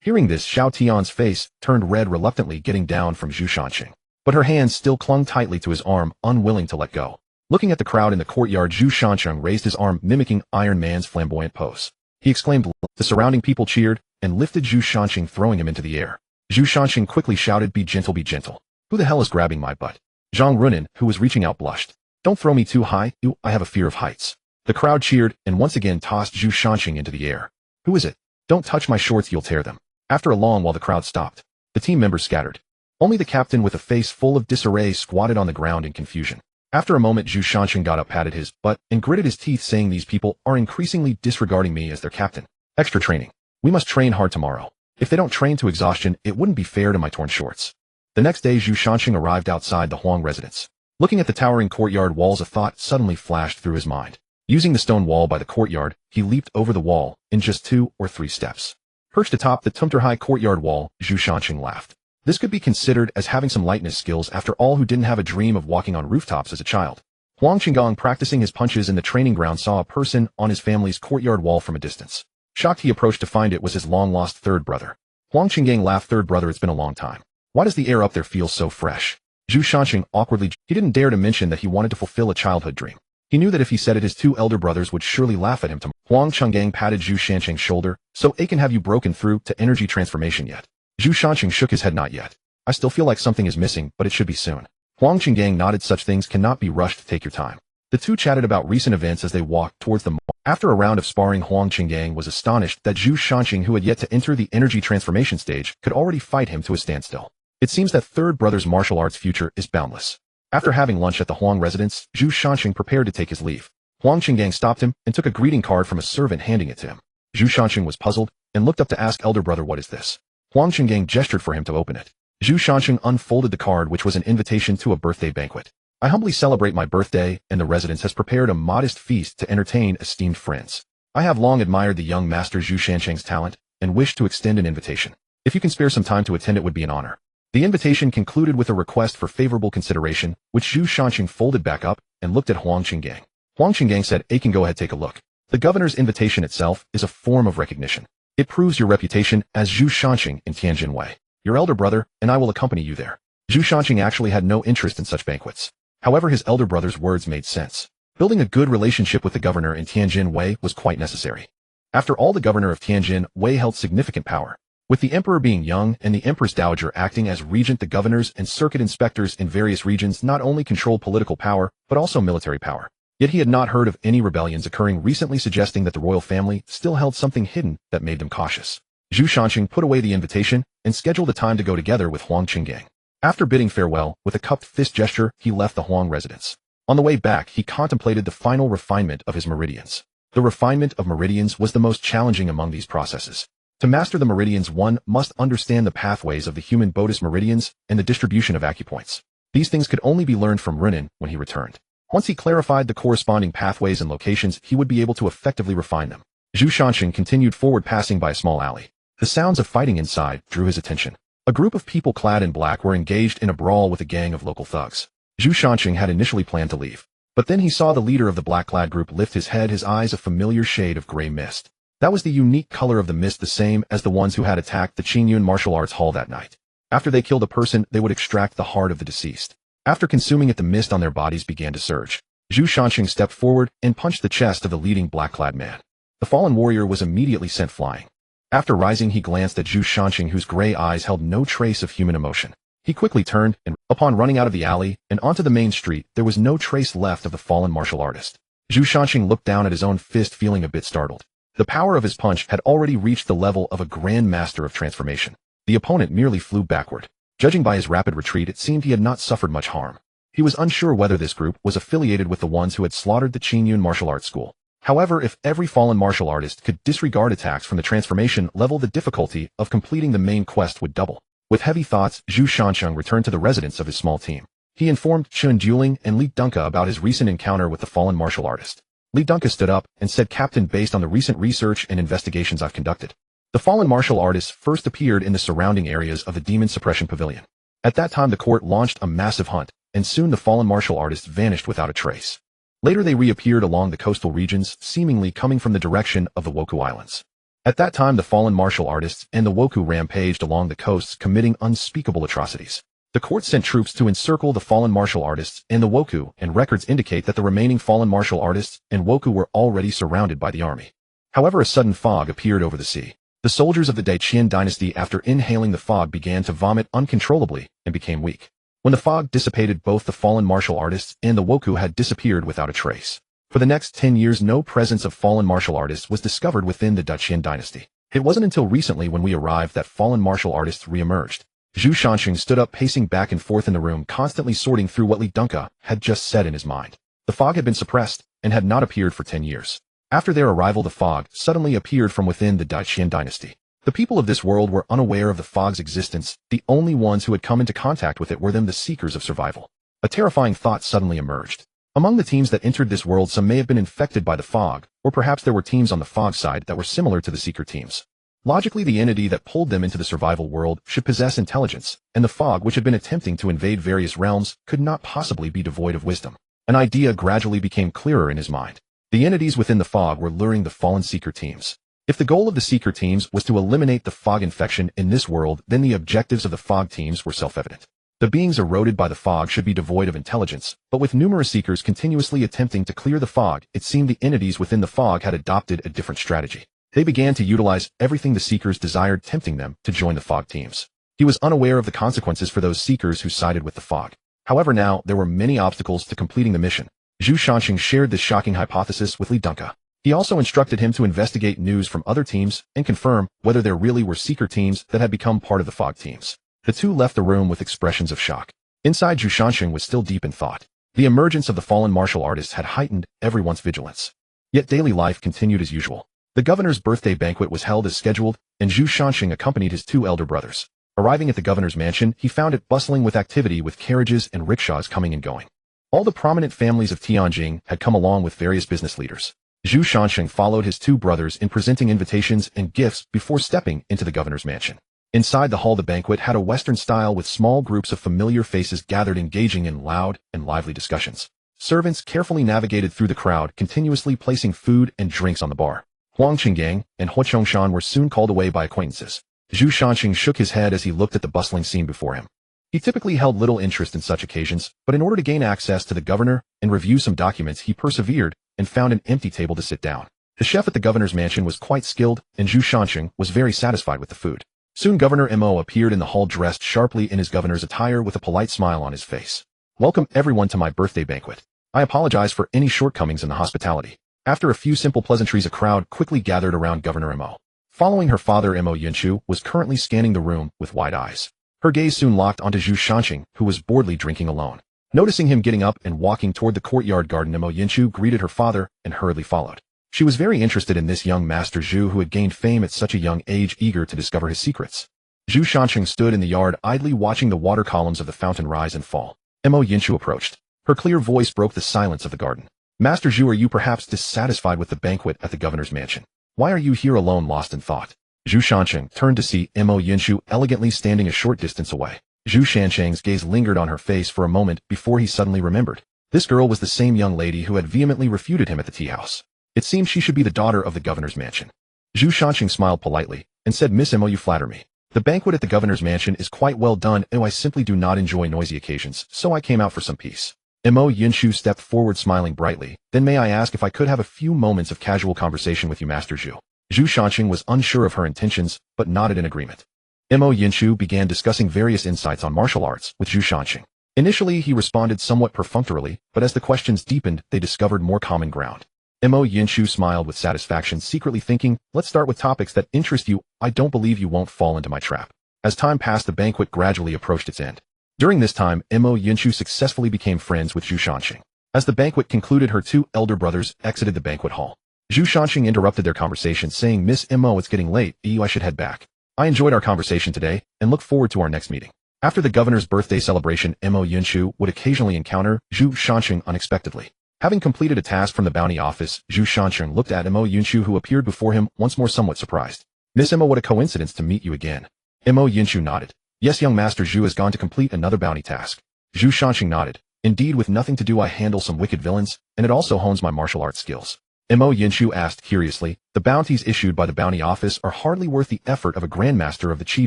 Hearing this, Xiao Tian's face turned red, reluctantly getting down from Zhu Shanqing. But her hands still clung tightly to his arm, unwilling to let go. Looking at the crowd in the courtyard, Zhu Shanqing raised his arm, mimicking Iron Man's flamboyant pose. He exclaimed. The surrounding people cheered and lifted Zhu Shanqing, throwing him into the air. Zhu Shanqing quickly shouted, be gentle, be gentle. Who the hell is grabbing my butt? Zhang Runin, who was reaching out, blushed. Don't throw me too high, I have a fear of heights. The crowd cheered and once again tossed Zhu Shanqing into the air. Who is it? Don't touch my shorts, you'll tear them. After a long while, the crowd stopped. The team members scattered. Only the captain, with a face full of disarray, squatted on the ground in confusion. After a moment, Zhu Shanqing got up, patted his butt, and gritted his teeth, saying, these people are increasingly disregarding me as their captain. Extra training. We must train hard tomorrow. If they don't train to exhaustion, it wouldn't be fair to my torn shorts. The next day, Zhu Shanqing arrived outside the Huang residence. Looking at the towering courtyard walls, a thought suddenly flashed through his mind. Using the stone wall by the courtyard, he leaped over the wall in just 2 or 3 steps. Perched atop the tumter-high courtyard wall, Zhu Shanqing laughed. This could be considered as having some lightness skills, after all, who didn't have a dream of walking on rooftops as a child. Huang Qinggong, practicing his punches in the training ground, saw a person on his family's courtyard wall from a distance. Shocked, he approached to find it was his long-lost third brother. Huang Qinggang laughed. Third brother, it's been a long time. Why does the air up there feel so fresh? Zhu Shanqing awkwardly. He didn't dare to mention that he wanted to fulfill a childhood dream. He knew that if he said it, his two elder brothers would surely laugh at him tomorrow. Huang Qinggang patted Zhu Shanqing's shoulder. So Aiken, have you broken through to energy transformation yet? Zhu Shanqing shook his head. Not yet. I still feel like something is missing, but it should be soon. Huang Qinggang nodded. Such things cannot be rushed. Take your time. The two chatted about recent events as they walked towards the mall. After a round of sparring, Huang Qinggang was astonished that Zhu Shanqing, who had yet to enter the energy transformation stage, could already fight him to a standstill. It seems that third brother's martial arts future is boundless. After having lunch at the Huang residence, Zhu Shanqing prepared to take his leave. Huang Qinggang stopped him and took a greeting card from a servant, handing it to him. Zhu Shanqing was puzzled and looked up to ask, elder brother, what is this? Huang Qinggang gestured for him to open it. Zhu Shanqing unfolded the card, which was an invitation to a birthday banquet. I humbly celebrate my birthday, and the residence has prepared a modest feast to entertain esteemed friends. I have long admired the young master Zhu Shanqing's talent and wish to extend an invitation. If you can spare some time to attend, it would be an honor. The invitation concluded with a request for favorable consideration, which Zhu Shanqing folded back up and looked at Huang Qinggang. Huang Qinggang said, Aiken, go ahead, take a look. The governor's invitation itself is a form of recognition. It proves your reputation as Zhu Shanqing in Tianjin Wei. Your elder brother and I will accompany you there. Zhu Shanqing actually had no interest in such banquets. However, his elder brother's words made sense. Building a good relationship with the governor in Tianjin Wei was quite necessary. After all, the governor of Tianjin Wei held significant power. With the emperor being young and the empress dowager acting as regent, the governors and circuit inspectors in various regions not only controlled political power, but also military power. Yet he had not heard of any rebellions occurring recently, suggesting that the royal family still held something hidden that made them cautious. Zhu Shanqing put away the invitation and scheduled a time to go together with Huang Qinggang. After bidding farewell with a cupped fist gesture, he left the Huang residence. On the way back, he contemplated the final refinement of his meridians. The refinement of meridians was the most challenging among these processes. To master the meridians, one must understand the pathways of the human Buddhist meridians and the distribution of acupoints. These things could only be learned from Renan when he returned. Once he clarified the corresponding pathways and locations, he would be able to effectively refine them. Zhu Shanqing continued forward, passing by a small alley. The sounds of fighting inside drew his attention. A group of people clad in black were engaged in a brawl with a gang of local thugs. Zhu Shanqing had initially planned to leave, but then he saw the leader of the black-clad group lift his head, his eyes a familiar shade of gray mist. That was the unique color of the mist, the same as the ones who had attacked the Qingyun Martial Arts Hall that night. After they killed a person, they would extract the heart of the deceased. After consuming it, the mist on their bodies began to surge. Zhu Shanqing stepped forward and punched the chest of the leading black-clad man. The fallen warrior was immediately sent flying. After rising, he glanced at Zhu Shanqing, whose gray eyes held no trace of human emotion. He quickly turned, and upon running out of the alley and onto the main street, there was no trace left of the fallen martial artist. Zhu Shanqing looked down at his own fist, feeling a bit startled. The power of his punch had already reached the level of a grand master of transformation. The opponent merely flew backward. Judging by his rapid retreat, it seemed he had not suffered much harm. He was unsure whether this group was affiliated with the ones who had slaughtered the Qingyun martial arts school. However, if every fallen martial artist could disregard attacks from the transformation level, the difficulty of completing the main quest would double. With heavy thoughts, Zhu Shanqing returned to the residence of his small team. He informed Chen Dueling and Li Dunka about his recent encounter with the fallen martial artist. Li Dunka stood up and said, Captain, based on the recent research and investigations I've conducted, the fallen martial artists first appeared in the surrounding areas of the Demon Suppression Pavilion. At that time, the court launched a massive hunt, and soon the fallen martial artists vanished without a trace. Later, they reappeared along the coastal regions, seemingly coming from the direction of the Woku Islands. At that time, the fallen martial artists and the Woku rampaged along the coasts, committing unspeakable atrocities. The court sent troops to encircle the fallen martial artists and the Woku, and records indicate that the remaining fallen martial artists and Woku were already surrounded by the army. However, a sudden fog appeared over the sea. The soldiers of the Daqian dynasty, after inhaling the fog, began to vomit uncontrollably and became weak. When the fog dissipated, both the fallen martial artists and the Woku had disappeared without a trace. For the next 10 years, no presence of fallen martial artists was discovered within the Daqian dynasty. It wasn't until recently when we arrived that fallen martial artists re-emerged. Zhu Shanqing stood up, pacing back and forth in the room, constantly sorting through what Li Dunka had just said in his mind. The fog had been suppressed and had not appeared for 10 years. After their arrival, the fog suddenly appeared from within the Daqian dynasty. The people of this world were unaware of the fog's existence. The only ones who had come into contact with it were them, the seekers of survival. A terrifying thought suddenly emerged. Among the teams that entered this world, some may have been infected by the fog, or perhaps there were teams on the fog side that were similar to the seeker teams. Logically, the entity that pulled them into the survival world should possess intelligence, and the fog, which had been attempting to invade various realms, could not possibly be devoid of wisdom. An idea gradually became clearer in his mind. The entities within the fog were luring the fallen seeker teams. If the goal of the Seeker teams was to eliminate the fog infection in this world, then the objectives of the fog teams were self-evident. The beings eroded by the fog should be devoid of intelligence, but with numerous Seekers continuously attempting to clear the fog, it seemed the entities within the fog had adopted a different strategy. They began to utilize everything the Seekers desired, tempting them to join the fog teams. He was unaware of the consequences for those Seekers who sided with the fog. However, now there were many obstacles to completing the mission. Zhu Shanxing shared this shocking hypothesis with Li Dunka. He also instructed him to investigate news from other teams and confirm whether there really were Seeker teams that had become part of the fog teams. The two left the room with expressions of shock. Inside, Zhu Shanxing was still deep in thought. The emergence of the fallen martial artist had heightened everyone's vigilance. Yet daily life continued as usual. The governor's birthday banquet was held as scheduled, and Zhu Shanxing accompanied his two elder brothers. Arriving at the governor's mansion, he found it bustling with activity, with carriages and rickshaws coming and going. All the prominent families of Tianjing had come along with various business leaders. Zhu Shanxing followed his two brothers in presenting invitations and gifts before stepping into the governor's mansion. Inside the hall, the banquet had a Western style with small groups of familiar faces gathered, engaging in loud and lively discussions. Servants carefully navigated through the crowd, continuously placing food and drinks on the bar. Huang Qinggang and Huo Chongshan were soon called away by acquaintances. Zhu Shanxing shook his head as he looked at the bustling scene before him. He typically held little interest in such occasions, but in order to gain access to the governor and review some documents, he persevered and found an empty table to sit down. The chef at the governor's mansion was quite skilled, and Zhu Shanxing was very satisfied with the food. Soon Governor Mo appeared in the hall, dressed sharply in his governor's attire with a polite smile on his face. "Welcome everyone to my birthday banquet. I apologize for any shortcomings in the hospitality." After a few simple pleasantries, a crowd quickly gathered around Governor Mo. Following her father, Mo Yinshu was currently scanning the room with wide eyes. Her gaze soon locked onto Zhu Shanxing, who was boredly drinking alone. Noticing him getting up and walking toward the courtyard garden, Mo Yinshu greeted her father and hurriedly followed. She was very interested in this young Master Zhu, who had gained fame at such a young age, eager to discover his secrets. Zhu Shanxing stood in the yard, idly watching the water columns of the fountain rise and fall. Mo Yinshu approached. Her clear voice broke the silence of the garden. "Master Zhu, are you perhaps dissatisfied with the banquet at the governor's mansion? Why are you here alone, lost in thought?" Zhu Shanxing turned to see Mo Yinshu elegantly standing a short distance away. Zhu Shanxing's gaze lingered on her face for a moment before he suddenly remembered. This girl was the same young lady who had vehemently refuted him at the tea house. It seemed she should be the daughter of the governor's mansion. Zhu Shanxing smiled politely and said, "Miss Mo, you flatter me. The banquet at the governor's mansion is quite well done, and I simply do not enjoy noisy occasions, so I came out for some peace." Mo Yinshu stepped forward, smiling brightly. "Then may I ask if I could have a few moments of casual conversation with you, Master Zhu?" Zhu Shanxing was unsure of her intentions, but nodded in agreement. Mo Yinshu began discussing various insights on martial arts with Zhu Shanxing. Initially, he responded somewhat perfunctorily, but as the questions deepened, they discovered more common ground. Mo Yinshu smiled with satisfaction, secretly thinking, "Let's start with topics that interest you. I don't believe you won't fall into my trap." As time passed, the banquet gradually approached its end. During this time, Mo Yinshu successfully became friends with Zhu Shanxing. As the banquet concluded, her two elder brothers exited the banquet hall. Zhu Shanxing interrupted their conversation, saying, "Miss Mo, it's getting late. I should head back. I enjoyed our conversation today, and look forward to our next meeting." After the governor's birthday celebration, Mo Yinshu would occasionally encounter Zhu Shanxing unexpectedly. Having completed a task from the bounty office, Zhu Shanxing looked at Mo Yinshu, who appeared before him once more somewhat surprised. "Miss Mo, what a coincidence to meet you again." Mo Yinshu nodded. "Yes, young Master Zhu has gone to complete another bounty task." Zhu Shanxing nodded. "Indeed, with nothing to do, I handle some wicked villains, and it also hones my martial arts skills." Mo Yinshu asked curiously, "The bounties issued by the bounty office are hardly worth the effort of a grandmaster of the Qi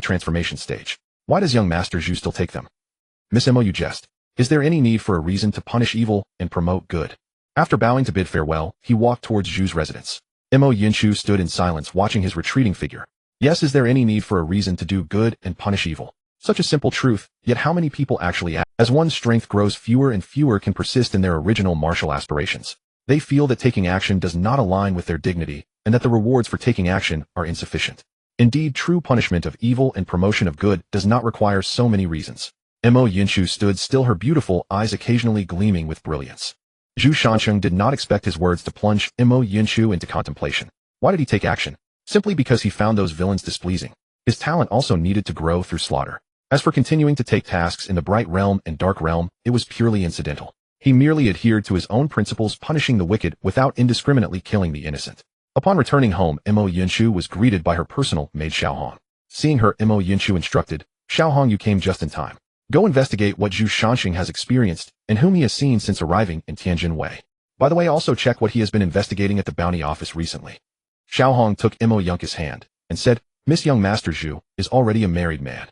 transformation stage. Why does young Master Zhu still take them?" "Miss Mo, you jest. Is there any need for a reason to punish evil and promote good?" After bowing to bid farewell, he walked towards Zhu's residence. Mo Yinshu stood in silence, watching his retreating figure. Yes, is there any need for a reason to do good and punish evil? Such a simple truth, yet how many people actually act? As one's strength grows, fewer and fewer can persist in their original martial aspirations. They feel that taking action does not align with their dignity, and that the rewards for taking action are insufficient. Indeed, true punishment of evil and promotion of good does not require so many reasons. Mo Yinshu stood still, her beautiful eyes occasionally gleaming with brilliance. Zhu Shanxing did not expect his words to plunge Mo Yinshu into contemplation. Why did he take action? Simply because he found those villains displeasing. His talent also needed to grow through slaughter. As for continuing to take tasks in the bright realm and dark realm, it was purely incidental. He merely adhered to his own principles, punishing the wicked without indiscriminately killing the innocent. Upon returning home, Mo Yinshu was greeted by her personal maid Xiaohong. Seeing her, Mo Yinshu instructed, "Xiaohong, you came just in time. Go investigate what Zhu Shanxing has experienced and whom he has seen since arriving in Tianjin Wei. By the way, also check what he has been investigating at the bounty office recently." Xiao Hong took Imo Yunka's hand and said, Miss Young Master Zhu is already a married man.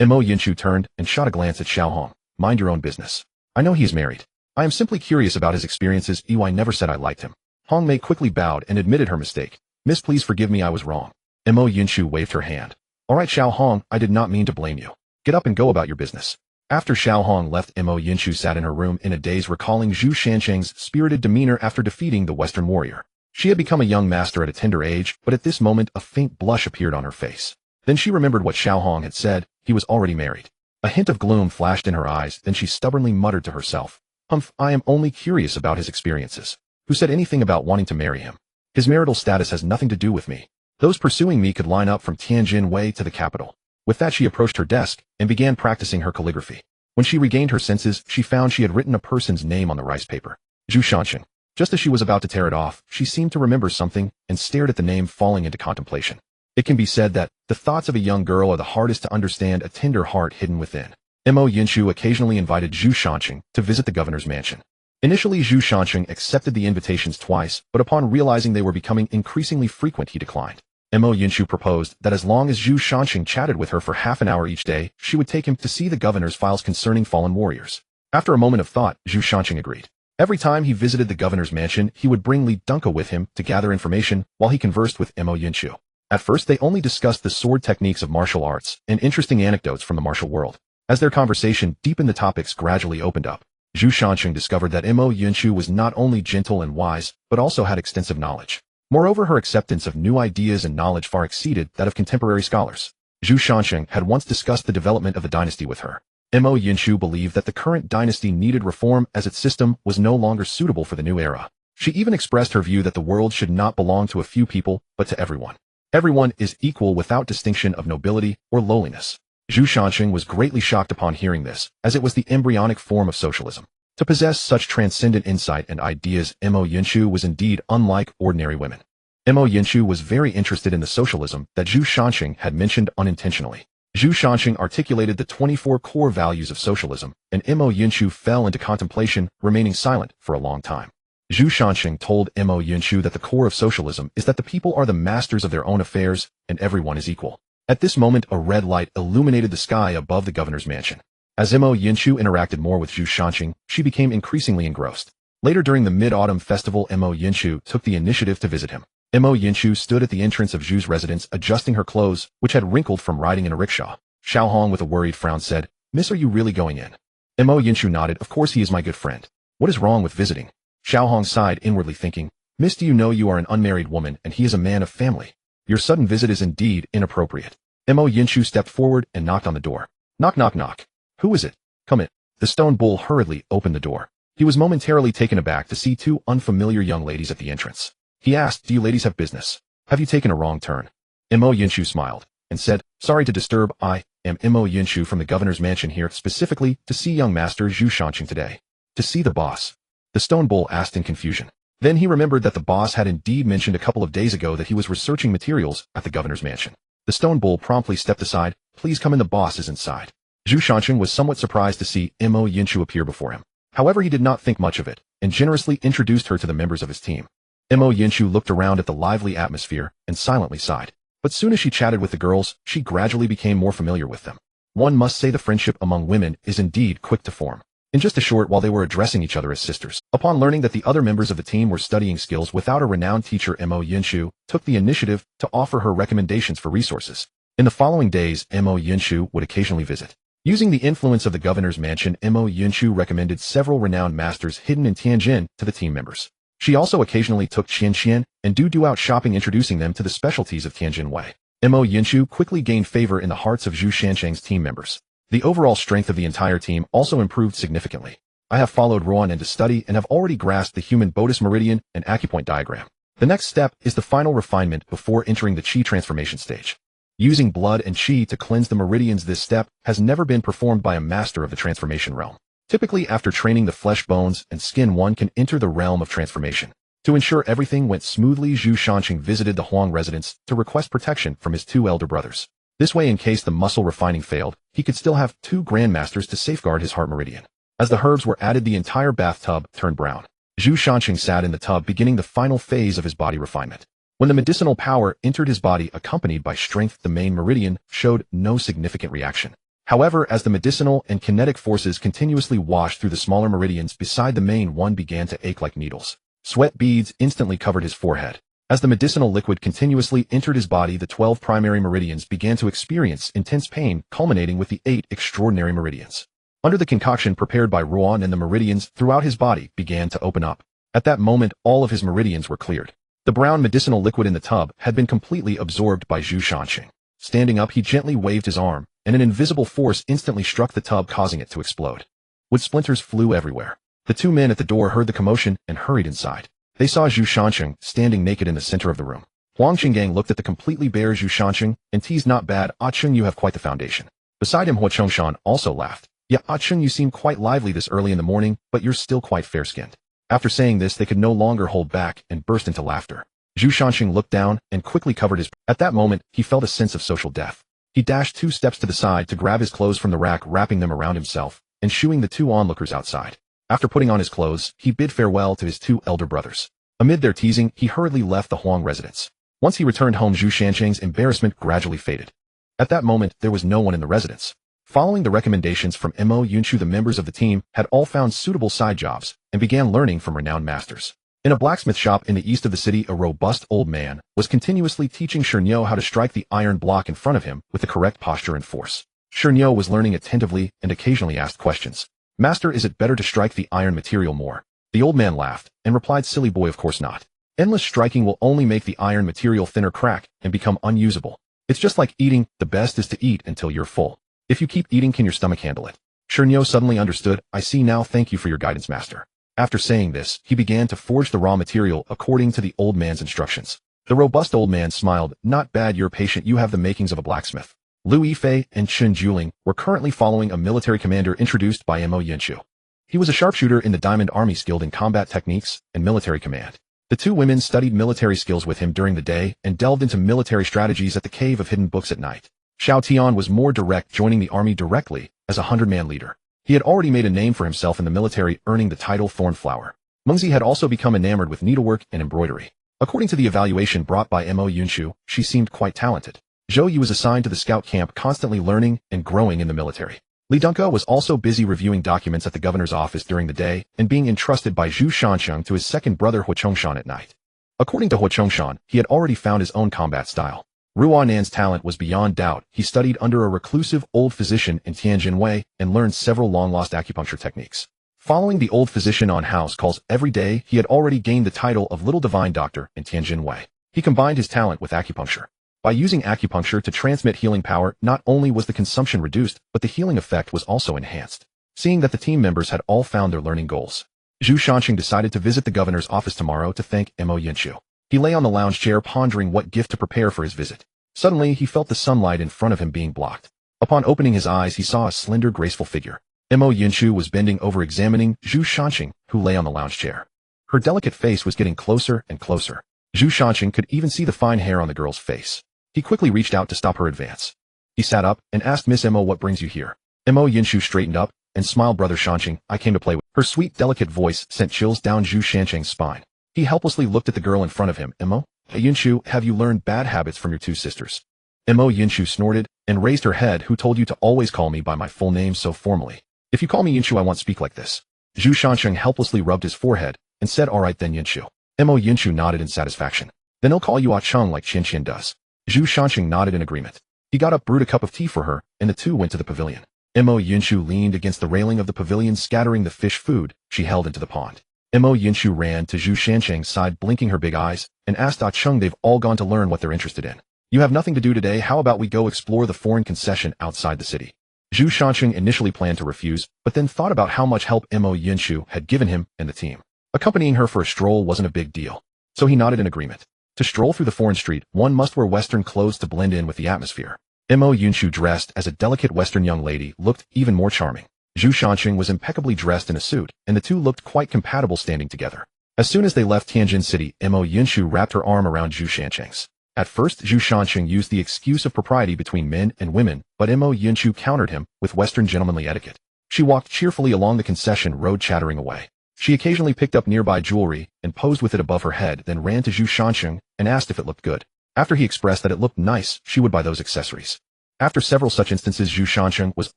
Imo Yinshu turned and shot a glance at Xiao Hong. Mind your own business. I know he is married. I am simply curious about his experiences. I never said I liked him. Hong Mei quickly bowed and admitted her mistake. Miss, please forgive me, I was wrong. Imo Yinshu waved her hand. All right, Xiao Hong, I did not mean to blame you. Get up and go about your business. After Xiao Hong left, Imo Yinshu sat in her room in a daze, recalling Zhu Shancheng's spirited demeanor after defeating the Western warrior. She had become a young master at a tender age, but at this moment a faint blush appeared on her face. Then she remembered what Xiao Hong had said. He was already married. A hint of gloom flashed in her eyes, then she stubbornly muttered to herself, Humph, I am only curious about his experiences. Who said anything about wanting to marry him? His marital status has nothing to do with me. Those pursuing me could line up from Tianjin Way to the capital. With that, she approached her desk and began practicing her calligraphy. When she regained her senses, she found she had written a person's name on the rice paper. Zhu Shancheng. Just as she was about to tear it off, she seemed to remember something and stared at the name, falling into contemplation. It can be said that the thoughts of a young girl are the hardest to understand, a tender heart hidden within. Imo Yinshu occasionally invited Zhu Shancheng to visit the governor's mansion. Initially, Zhu Shancheng accepted the invitations twice, but upon realizing they were becoming increasingly frequent, he declined. Imo Yinshu proposed that as long as Zhu Shancheng chatted with her for half an hour each day, she would take him to see the governor's files concerning fallen warriors. After a moment of thought, Zhu Shancheng agreed. Every time he visited the governor's mansion, he would bring Li Dunka with him to gather information while he conversed with Imo Yinshu. At first, they only discussed the sword techniques of martial arts and interesting anecdotes from the martial world. As their conversation deepened, the topics gradually opened up. Zhu Shancheng discovered that Imo Yinshu was not only gentle and wise, but also had extensive knowledge. Moreover, her acceptance of new ideas and knowledge far exceeded that of contemporary scholars. Zhu Shancheng had once discussed the development of the dynasty with her. Imo Yinshu believed that the current dynasty needed reform as its system was no longer suitable for the new era. She even expressed her view that the world should not belong to a few people, but to everyone. Everyone is equal without distinction of nobility or lowliness. Zhu Shancheng was greatly shocked upon hearing this, as it was the embryonic form of socialism. To possess such transcendent insight and ideas, Imo Yinshu was indeed unlike ordinary women. Imo Yinshu was very interested in the socialism that Zhu Shancheng had mentioned unintentionally. Zhu Shancheng articulated the 24 core values of socialism, and Imo Yinshu fell into contemplation, remaining silent for a long time. Zhu Shancheng told Imo Yinshu that the core of socialism is that the people are the masters of their own affairs, and everyone is equal. At this moment, a red light illuminated the sky above the governor's mansion. As Imo Yinshu interacted more with Zhu Shancheng, she became increasingly engrossed. Later during the Mid-Autumn Festival, Imo Yinshu took the initiative to visit him. Imo Yinshu stood at the entrance of Zhu's residence, adjusting her clothes, which had wrinkled from riding in a rickshaw. Xiao Hong, with a worried frown, said, Miss, are you really going in? Imo Yinshu nodded. Of course, he is my good friend. What is wrong with visiting? Xiao Hong sighed, inwardly thinking, Miss, do you know you are an unmarried woman and he is a man of family? Your sudden visit is indeed inappropriate. Imo Yinshu stepped forward and knocked on the door. Knock, knock, knock. Who is it? Come in. The stone bull hurriedly opened the door. He was momentarily taken aback to see two unfamiliar young ladies at the entrance. He asked, Do you ladies have business? Have you taken a wrong turn? Imo Yinshu smiled and said, Sorry to disturb. I am Imo Yinshu from the governor's mansion here specifically to see young master Zhu Shancheng today. To see the boss? The stone bull asked in confusion. Then he remembered that the boss had indeed mentioned a couple of days ago that he was researching materials at the governor's mansion. The stone bull promptly stepped aside. Please come in, the boss is inside. Zhu Shancheng was somewhat surprised to see Imo Yinshu appear before him. However, he did not think much of it, and generously introduced her to the members of his team. Imo Yinshu looked around at the lively atmosphere and silently sighed. But soon as she chatted with the girls, she gradually became more familiar with them. One must say the friendship among women is indeed quick to form. In just a short while they were addressing each other as sisters. Upon learning that the other members of the team were studying skills without a renowned teacher, Imo Yinshu took the initiative to offer her recommendations for resources. In the following days, Imo Yinshu would occasionally visit. Using the influence of the governor's mansion, Imo Yinshu recommended several renowned masters hidden in Tianjin to the team members. She also occasionally took Qianqian and Du out shopping, introducing them to the specialties of Tianjin Way. Imo Yinshu quickly gained favor in the hearts of Zhu Shancheng's team members. The overall strength of the entire team also improved significantly. I have followed Roan into study and have already grasped the human Bodis meridian and acupoint diagram. The next step is the final refinement before entering the Qi transformation stage. Using blood and Qi to cleanse the meridians, this step has never been performed by a master of the transformation realm. Typically, after training the flesh, bones, and skin, one can enter the realm of transformation. To ensure everything went smoothly, Zhu Shancheng visited the Huang residence to request protection from his two elder brothers. This way, in case the muscle refining failed, he could still have two grandmasters to safeguard his heart meridian. As the herbs were added, the entire bathtub turned brown. Zhu Shancheng sat in the tub, beginning the final phase of his body refinement. When the medicinal power entered his body accompanied by strength, the main meridian showed no significant reaction. However, as the medicinal and kinetic forces continuously washed through the smaller meridians beside the main one began to ache like needles. Sweat beads instantly covered his forehead. As the medicinal liquid continuously entered his body, the 12 primary meridians began to experience intense pain, culminating with the 8 extraordinary meridians. Under the concoction prepared by Ruan, and the meridians throughout his body began to open up. At that moment, all of his meridians were cleared. The brown medicinal liquid in the tub had been completely absorbed by Zhu Shanqing. Standing up, he gently waved his arm, and an invisible force instantly struck the tub, causing it to explode. Wood splinters flew everywhere. The 2 men at the door heard the commotion and hurried inside. They saw Zhu Shanqing standing naked in the center of the room. Huang Qinggang looked at the completely bare Zhu Shanqing and teased, "Not bad, Ah Chung, you have quite the foundation." Beside him, Hua Chongshan also laughed. "Yeah, Ah Chung, you seem quite lively this early in the morning, but you're still quite fair-skinned." After saying this, they could no longer hold back and burst into laughter. Zhu Shanqing looked down and quickly covered his... At that moment, he felt a sense of social death. He dashed 2 steps to the side to grab his clothes from the rack, wrapping them around himself and shooing the 2 onlookers outside. After putting on his clothes, he bid farewell to his 2 elder brothers. Amid their teasing, he hurriedly left the Huang residence. Once he returned home, Zhu Shanqing's embarrassment gradually faded. At that moment, there was no one in the residence. Following the recommendations from Mo Yunchu, the members of the team had all found suitable side jobs and began learning from renowned masters. In a blacksmith shop in the east of the city, a robust old man was continuously teaching Shernyo how to strike the iron block in front of him with the correct posture and force. Shernyo was learning attentively and occasionally asked questions. "Master, is it better to strike the iron material more?" The old man laughed and replied, "Silly boy, of course not. Endless striking will only make the iron material thinner, crack, and become unusable. It's just like eating. The best is to eat until you're full. If you keep eating, can your stomach handle it?" Shernyo suddenly understood. "I see now. Thank you for your guidance, master." After saying this, he began to forge the raw material according to the old man's instructions. The robust old man smiled. "Not bad, you're patient. You have the makings of a blacksmith." Liu Yifei and Chen Juling were currently following a military commander introduced by Mo Yunchu. He was a sharpshooter in the Diamond Army, skilled in combat techniques and military command. The 2 women studied military skills with him during the day and delved into military strategies at the Cave of Hidden Books at night. Xiao Tian was more direct, joining the army directly as a 100-man leader. He had already made a name for himself in the military, earning the title Thornflower. Mengzi had also become enamored with needlework and embroidery. According to the evaluation brought by Mo Yunchu, she seemed quite talented. Zhou Yu was assigned to the scout camp, constantly learning and growing in the military. Li Dunka was also busy reviewing documents at the governor's office during the day and being entrusted by Zhu Shanqiang to his second brother Hua Chongshan at night. According to Hua Chongshan, he had already found his own combat style. Ruanan's talent was beyond doubt. He studied under a reclusive old physician in Tianjinwei and learned several long-lost acupuncture techniques. Following the old physician on house calls every day, he had already gained the title of Little Divine Doctor in Tianjinwei. He combined his talent with acupuncture. By using acupuncture to transmit healing power, not only was the consumption reduced, but the healing effect was also enhanced. Seeing that the team members had all found their learning goals, Zhu Shanqing decided to visit the governor's office tomorrow to thank Mo Yunchu. He lay on the lounge chair pondering what gift to prepare for his visit. Suddenly, he felt the sunlight in front of him being blocked. Upon opening his eyes, he saw a slender, graceful figure. Mo Yunchu was bending over examining Zhu Shanqing, who lay on the lounge chair. Her delicate face was getting closer and closer. Zhu Shanqing could even see the fine hair on the girl's face. He quickly reached out to stop her advance. He sat up and asked Miss Mo, "What brings you here?" Mo Yunchu straightened up and smiled. "Brother Shanqing, I came to play with." Her sweet, delicate voice sent chills down Zhu Shanqing's spine. He helplessly looked at the girl in front of him. "Mo Yunchu, have you learned bad habits from your 2 sisters?" Mo Yunchu snorted and raised her head. "Who told you to always call me by my full name so formally? If you call me Yunchu, I won't speak like this." Zhu Shanqing helplessly rubbed his forehead and said, "All right then, Yunchu." Mo Yunchu nodded in satisfaction. "Then I'll call you Ah Chung like Qian Qian does." Zhu Shanqing nodded in agreement. He got up, brewed a cup of tea for her, and the 2 went to the pavilion. Mo Yunchu leaned against the railing of the pavilion, scattering the fish food she held into the pond. Mo Yunchu ran to Zhu Shanqing's side, blinking her big eyes, and asked Ah Chung, "They've all gone to learn what they're interested in. You have nothing to do today. How about we go explore the foreign concession outside the city?" Zhu Shanqing initially planned to refuse, but then thought about how much help Mo Yunchu had given him and the team. Accompanying her for a stroll wasn't a big deal, so he nodded in agreement. To stroll through the foreign street, one must wear Western clothes to blend in with the atmosphere. Mo Yunchu, dressed as a delicate Western young lady, looked even more charming. Zhu Shanqing was impeccably dressed in a suit, and the 2 looked quite compatible standing together. As soon as they left Tianjin City, Mo Yunchu wrapped her arm around Zhu Shanqing's. At first, Zhu Shanqing used the excuse of propriety between men and women, but Mo Yunchu countered him with Western gentlemanly etiquette. She walked cheerfully along the concession road, chattering away. She occasionally picked up nearby jewelry and posed with it above her head, then ran to Zhu Shansheng and asked if it looked good. After he expressed that it looked nice, she would buy those accessories. After several such instances, Zhu Shansheng was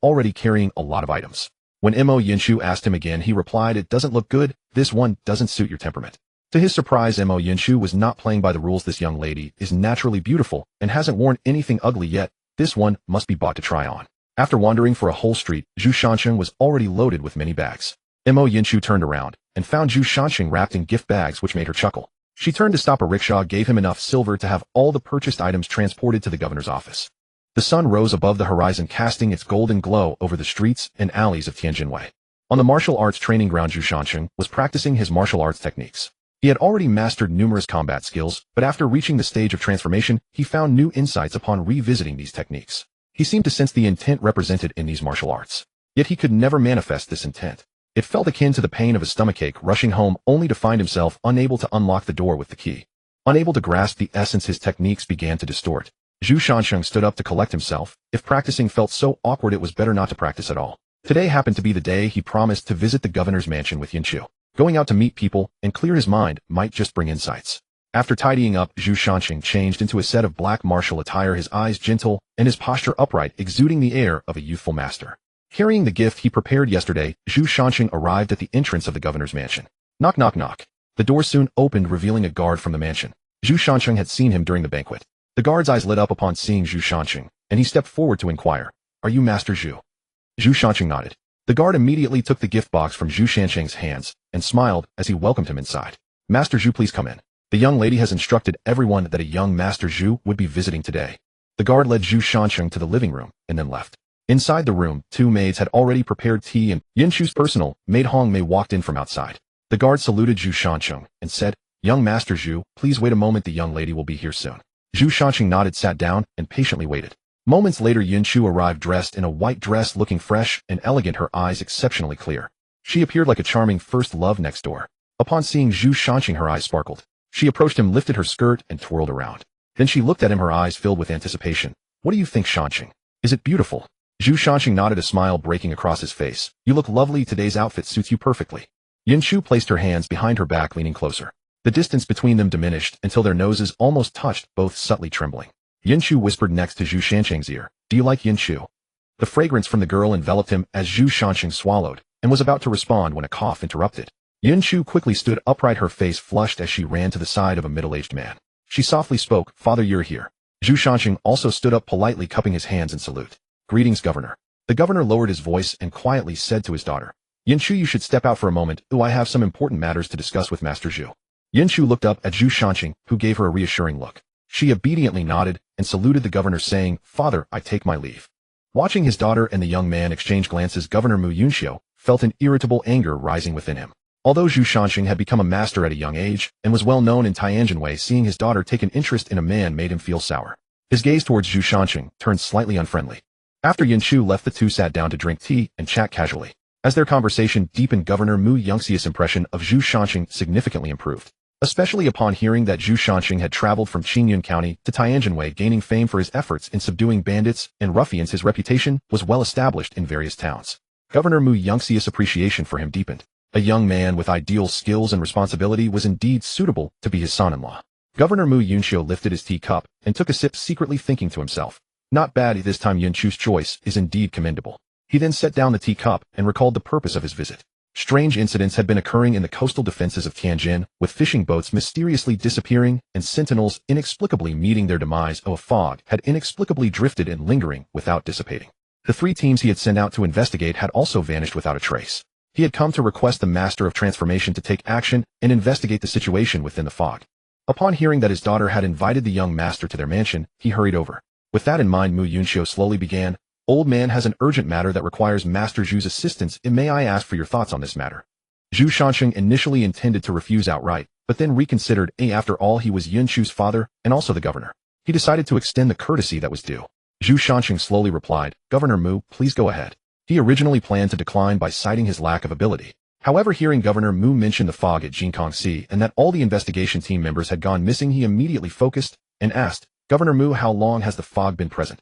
already carrying a lot of items. When Mo Yinshu asked him again, he replied, "It doesn't look good, this one doesn't suit your temperament." To his surprise, Mo Yinshu was not playing by the rules. This young lady is naturally beautiful and hasn't worn anything ugly yet. This one must be bought to try on. After wandering for a whole street, Zhu Shansheng was already loaded with many bags. Mo Yinshu turned around and found Zhu Shansheng wrapped in gift bags, which made her chuckle. She turned to stop a rickshaw, gave him enough silver to have all the purchased items transported to the governor's office. The sun rose above the horizon, casting its golden glow over the streets and alleys of Tianjinwei. On the martial arts training ground, Zhu Shansheng was practicing his martial arts techniques. He had already mastered numerous combat skills, but after reaching the stage of transformation, he found new insights upon revisiting these techniques. He seemed to sense the intent represented in these martial arts. Yet he could never manifest this intent. It felt akin to the pain of a stomachache, rushing home only to find himself unable to unlock the door with the key. Unable to grasp the essence, his techniques began to distort. Zhu Shansheng stood up to collect himself. If practicing felt so awkward, it was better not to practice at all. Today happened to be the day he promised to visit the governor's mansion with Yinshu. Going out to meet people and clear his mind might just bring insights. After tidying up, Zhu Shansheng changed into a set of black martial attire, his eyes gentle and his posture upright, exuding the air of a youthful master. Carrying the gift he prepared yesterday, Zhu Shansheng arrived at the entrance of the governor's mansion. Knock, knock, knock. The door soon opened, revealing a guard from the mansion. Zhu Shansheng had seen him during the banquet. The guard's eyes lit up upon seeing Zhu Shansheng, and he stepped forward to inquire, "Are you Master Zhu?" Zhu Shansheng nodded. The guard immediately took the gift box from Zhu Shansheng's hands and smiled as he welcomed him inside. "Master Zhu, please come in. The young lady has instructed everyone that a young Master Zhu would be visiting today." The guard led Zhu Shansheng to the living room and then left. Inside the room, two maids had already prepared tea, and Yinshu's personal maid Hong Mei walked in from outside. The guard saluted Zhu Shansheng and said, "Young Master Zhu, please wait a moment, the young lady will be here soon." Zhu Shansheng nodded, sat down, and patiently waited. Moments later, Yinshu arrived dressed in a white dress, looking fresh and elegant, her eyes exceptionally clear. She appeared like a charming first love next door. Upon seeing Zhu Shansheng, her eyes sparkled. She approached him, lifted her skirt, and twirled around. Then she looked at him, her eyes filled with anticipation. "What do you think, Shansheng? Is it beautiful?" Zhu Shansheng nodded, a smile breaking across his face. "You look lovely. Today's outfit suits you perfectly." Yinshu placed her hands behind her back, leaning closer. The distance between them diminished until their noses almost touched, both subtly trembling. Yinshu whispered next to Zhu Shansheng's ear, "Do you like Yinshu?" The fragrance from the girl enveloped him as Zhu Shansheng swallowed and was about to respond when a cough interrupted. Yinshu quickly stood upright, her face flushed as she ran to the side of a middle-aged man. She softly spoke, "Father, you're here." Zhu Shansheng also stood up, politely cupping his hands in salute. "Greetings, Governor." The governor lowered his voice and quietly said to his daughter, "Yinshu, you should step out for a moment. I have some important matters to discuss with Master Zhu." Yinshu looked up at Zhu Shansheng, who gave her a reassuring look. She obediently nodded and saluted the governor, saying, "Father, I take my leave." Watching his daughter and the young man exchange glances, Governor Mu Yunxiu felt an irritable anger rising within him. Although Zhu Shansheng had become a master at a young age and was well known in Tianjinwei, seeing his daughter take an interest in a man made him feel sour. His gaze towards Zhu Shansheng turned slightly unfriendly. After Yinshu left, the two sat down to drink tea and chat casually. As their conversation deepened, Governor Mu Yunxiu's impression of Zhu Shansheng significantly improved, especially upon hearing that Zhu Shansheng had traveled from Qingyun County to Tianjinwei, gaining fame for his efforts in subduing bandits and ruffians. His reputation was well established in various towns. Governor Mu Yunxiu's appreciation for him deepened. A young man with ideal skills and responsibility was indeed suitable to be his son-in-law. Governor Mu Yunxiu lifted his teacup and took a sip, secretly thinking to himself, "Not bad this time. Yinshu's choice is indeed commendable." He then set down the teacup and recalled the purpose of his visit. Strange incidents had been occurring in the coastal defenses of Tianjin, with fishing boats mysteriously disappearing and sentinels inexplicably meeting their demise. A fog had inexplicably drifted and lingering without dissipating. The 3 teams he had sent out to investigate had also vanished without a trace. He had come to request the Master of Transformation to take action and investigate the situation within the fog. Upon hearing that his daughter had invited the young master to their mansion, he hurried over. With that in mind, Mu Yunxiu slowly began, "Old man has an urgent matter that requires Master Zhu's assistance. May I ask for your thoughts on this matter?" Zhu Shansheng initially intended to refuse outright, but then reconsidered. After all, he was Yinshu's father and also the governor. He decided to extend the courtesy that was due. Zhu Shansheng slowly replied, "Governor Mu, please go ahead." He originally planned to decline by citing his lack of ability. However, hearing Governor Mu mention the fog at Jinkongsi and that all the investigation team members had gone missing, he immediately focused and asked, "Governor Mu, how long has the fog been present?"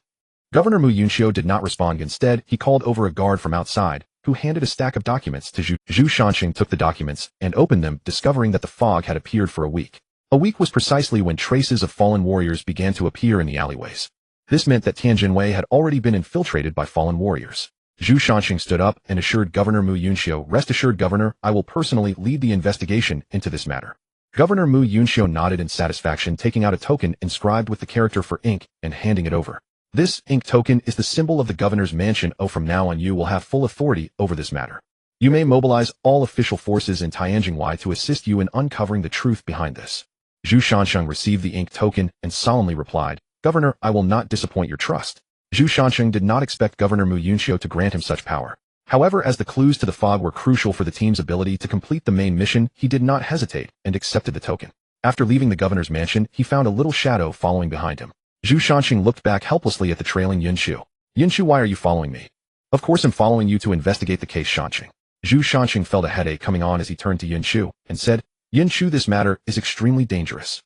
Governor Mu Yunxiu did not respond. Instead, he called over a guard from outside who handed a stack of documents to Zhu. Zhu Shanxing took the documents and opened them, discovering that the fog had appeared for a week. A week was precisely when traces of fallen warriors began to appear in the alleyways. This meant that Tianjinwei had already been infiltrated by fallen warriors. Zhu Shanxing stood up and assured Governor Mu Yunxiu, "Rest assured, Governor, I will personally lead the investigation into this matter." Governor Mu Yunxiu nodded in satisfaction, taking out a token inscribed with the character for ink and handing it over. "This ink token is the symbol of the governor's mansion. From now on you will have full authority over this matter. You may mobilize all official forces in Tianjinwei to assist you in uncovering the truth behind this." Zhu Shanxing received the ink token and solemnly replied, "Governor, I will not disappoint your trust." Zhu Shanxing did not expect Governor Mu Yunxiu to grant him such power. However, as the clues to the fog were crucial for the team's ability to complete the main mission, he did not hesitate and accepted the token. After leaving the governor's mansion, he found a little shadow following behind him. Zhu Shanxing looked back helplessly at the trailing Yunshu. "Yunshu, why are you following me?" "Of course I'm following you to investigate the case, Shanxing." Zhu Shanxing felt a headache coming on as he turned to Yunshu and said, "Yunshu, this matter is extremely dangerous.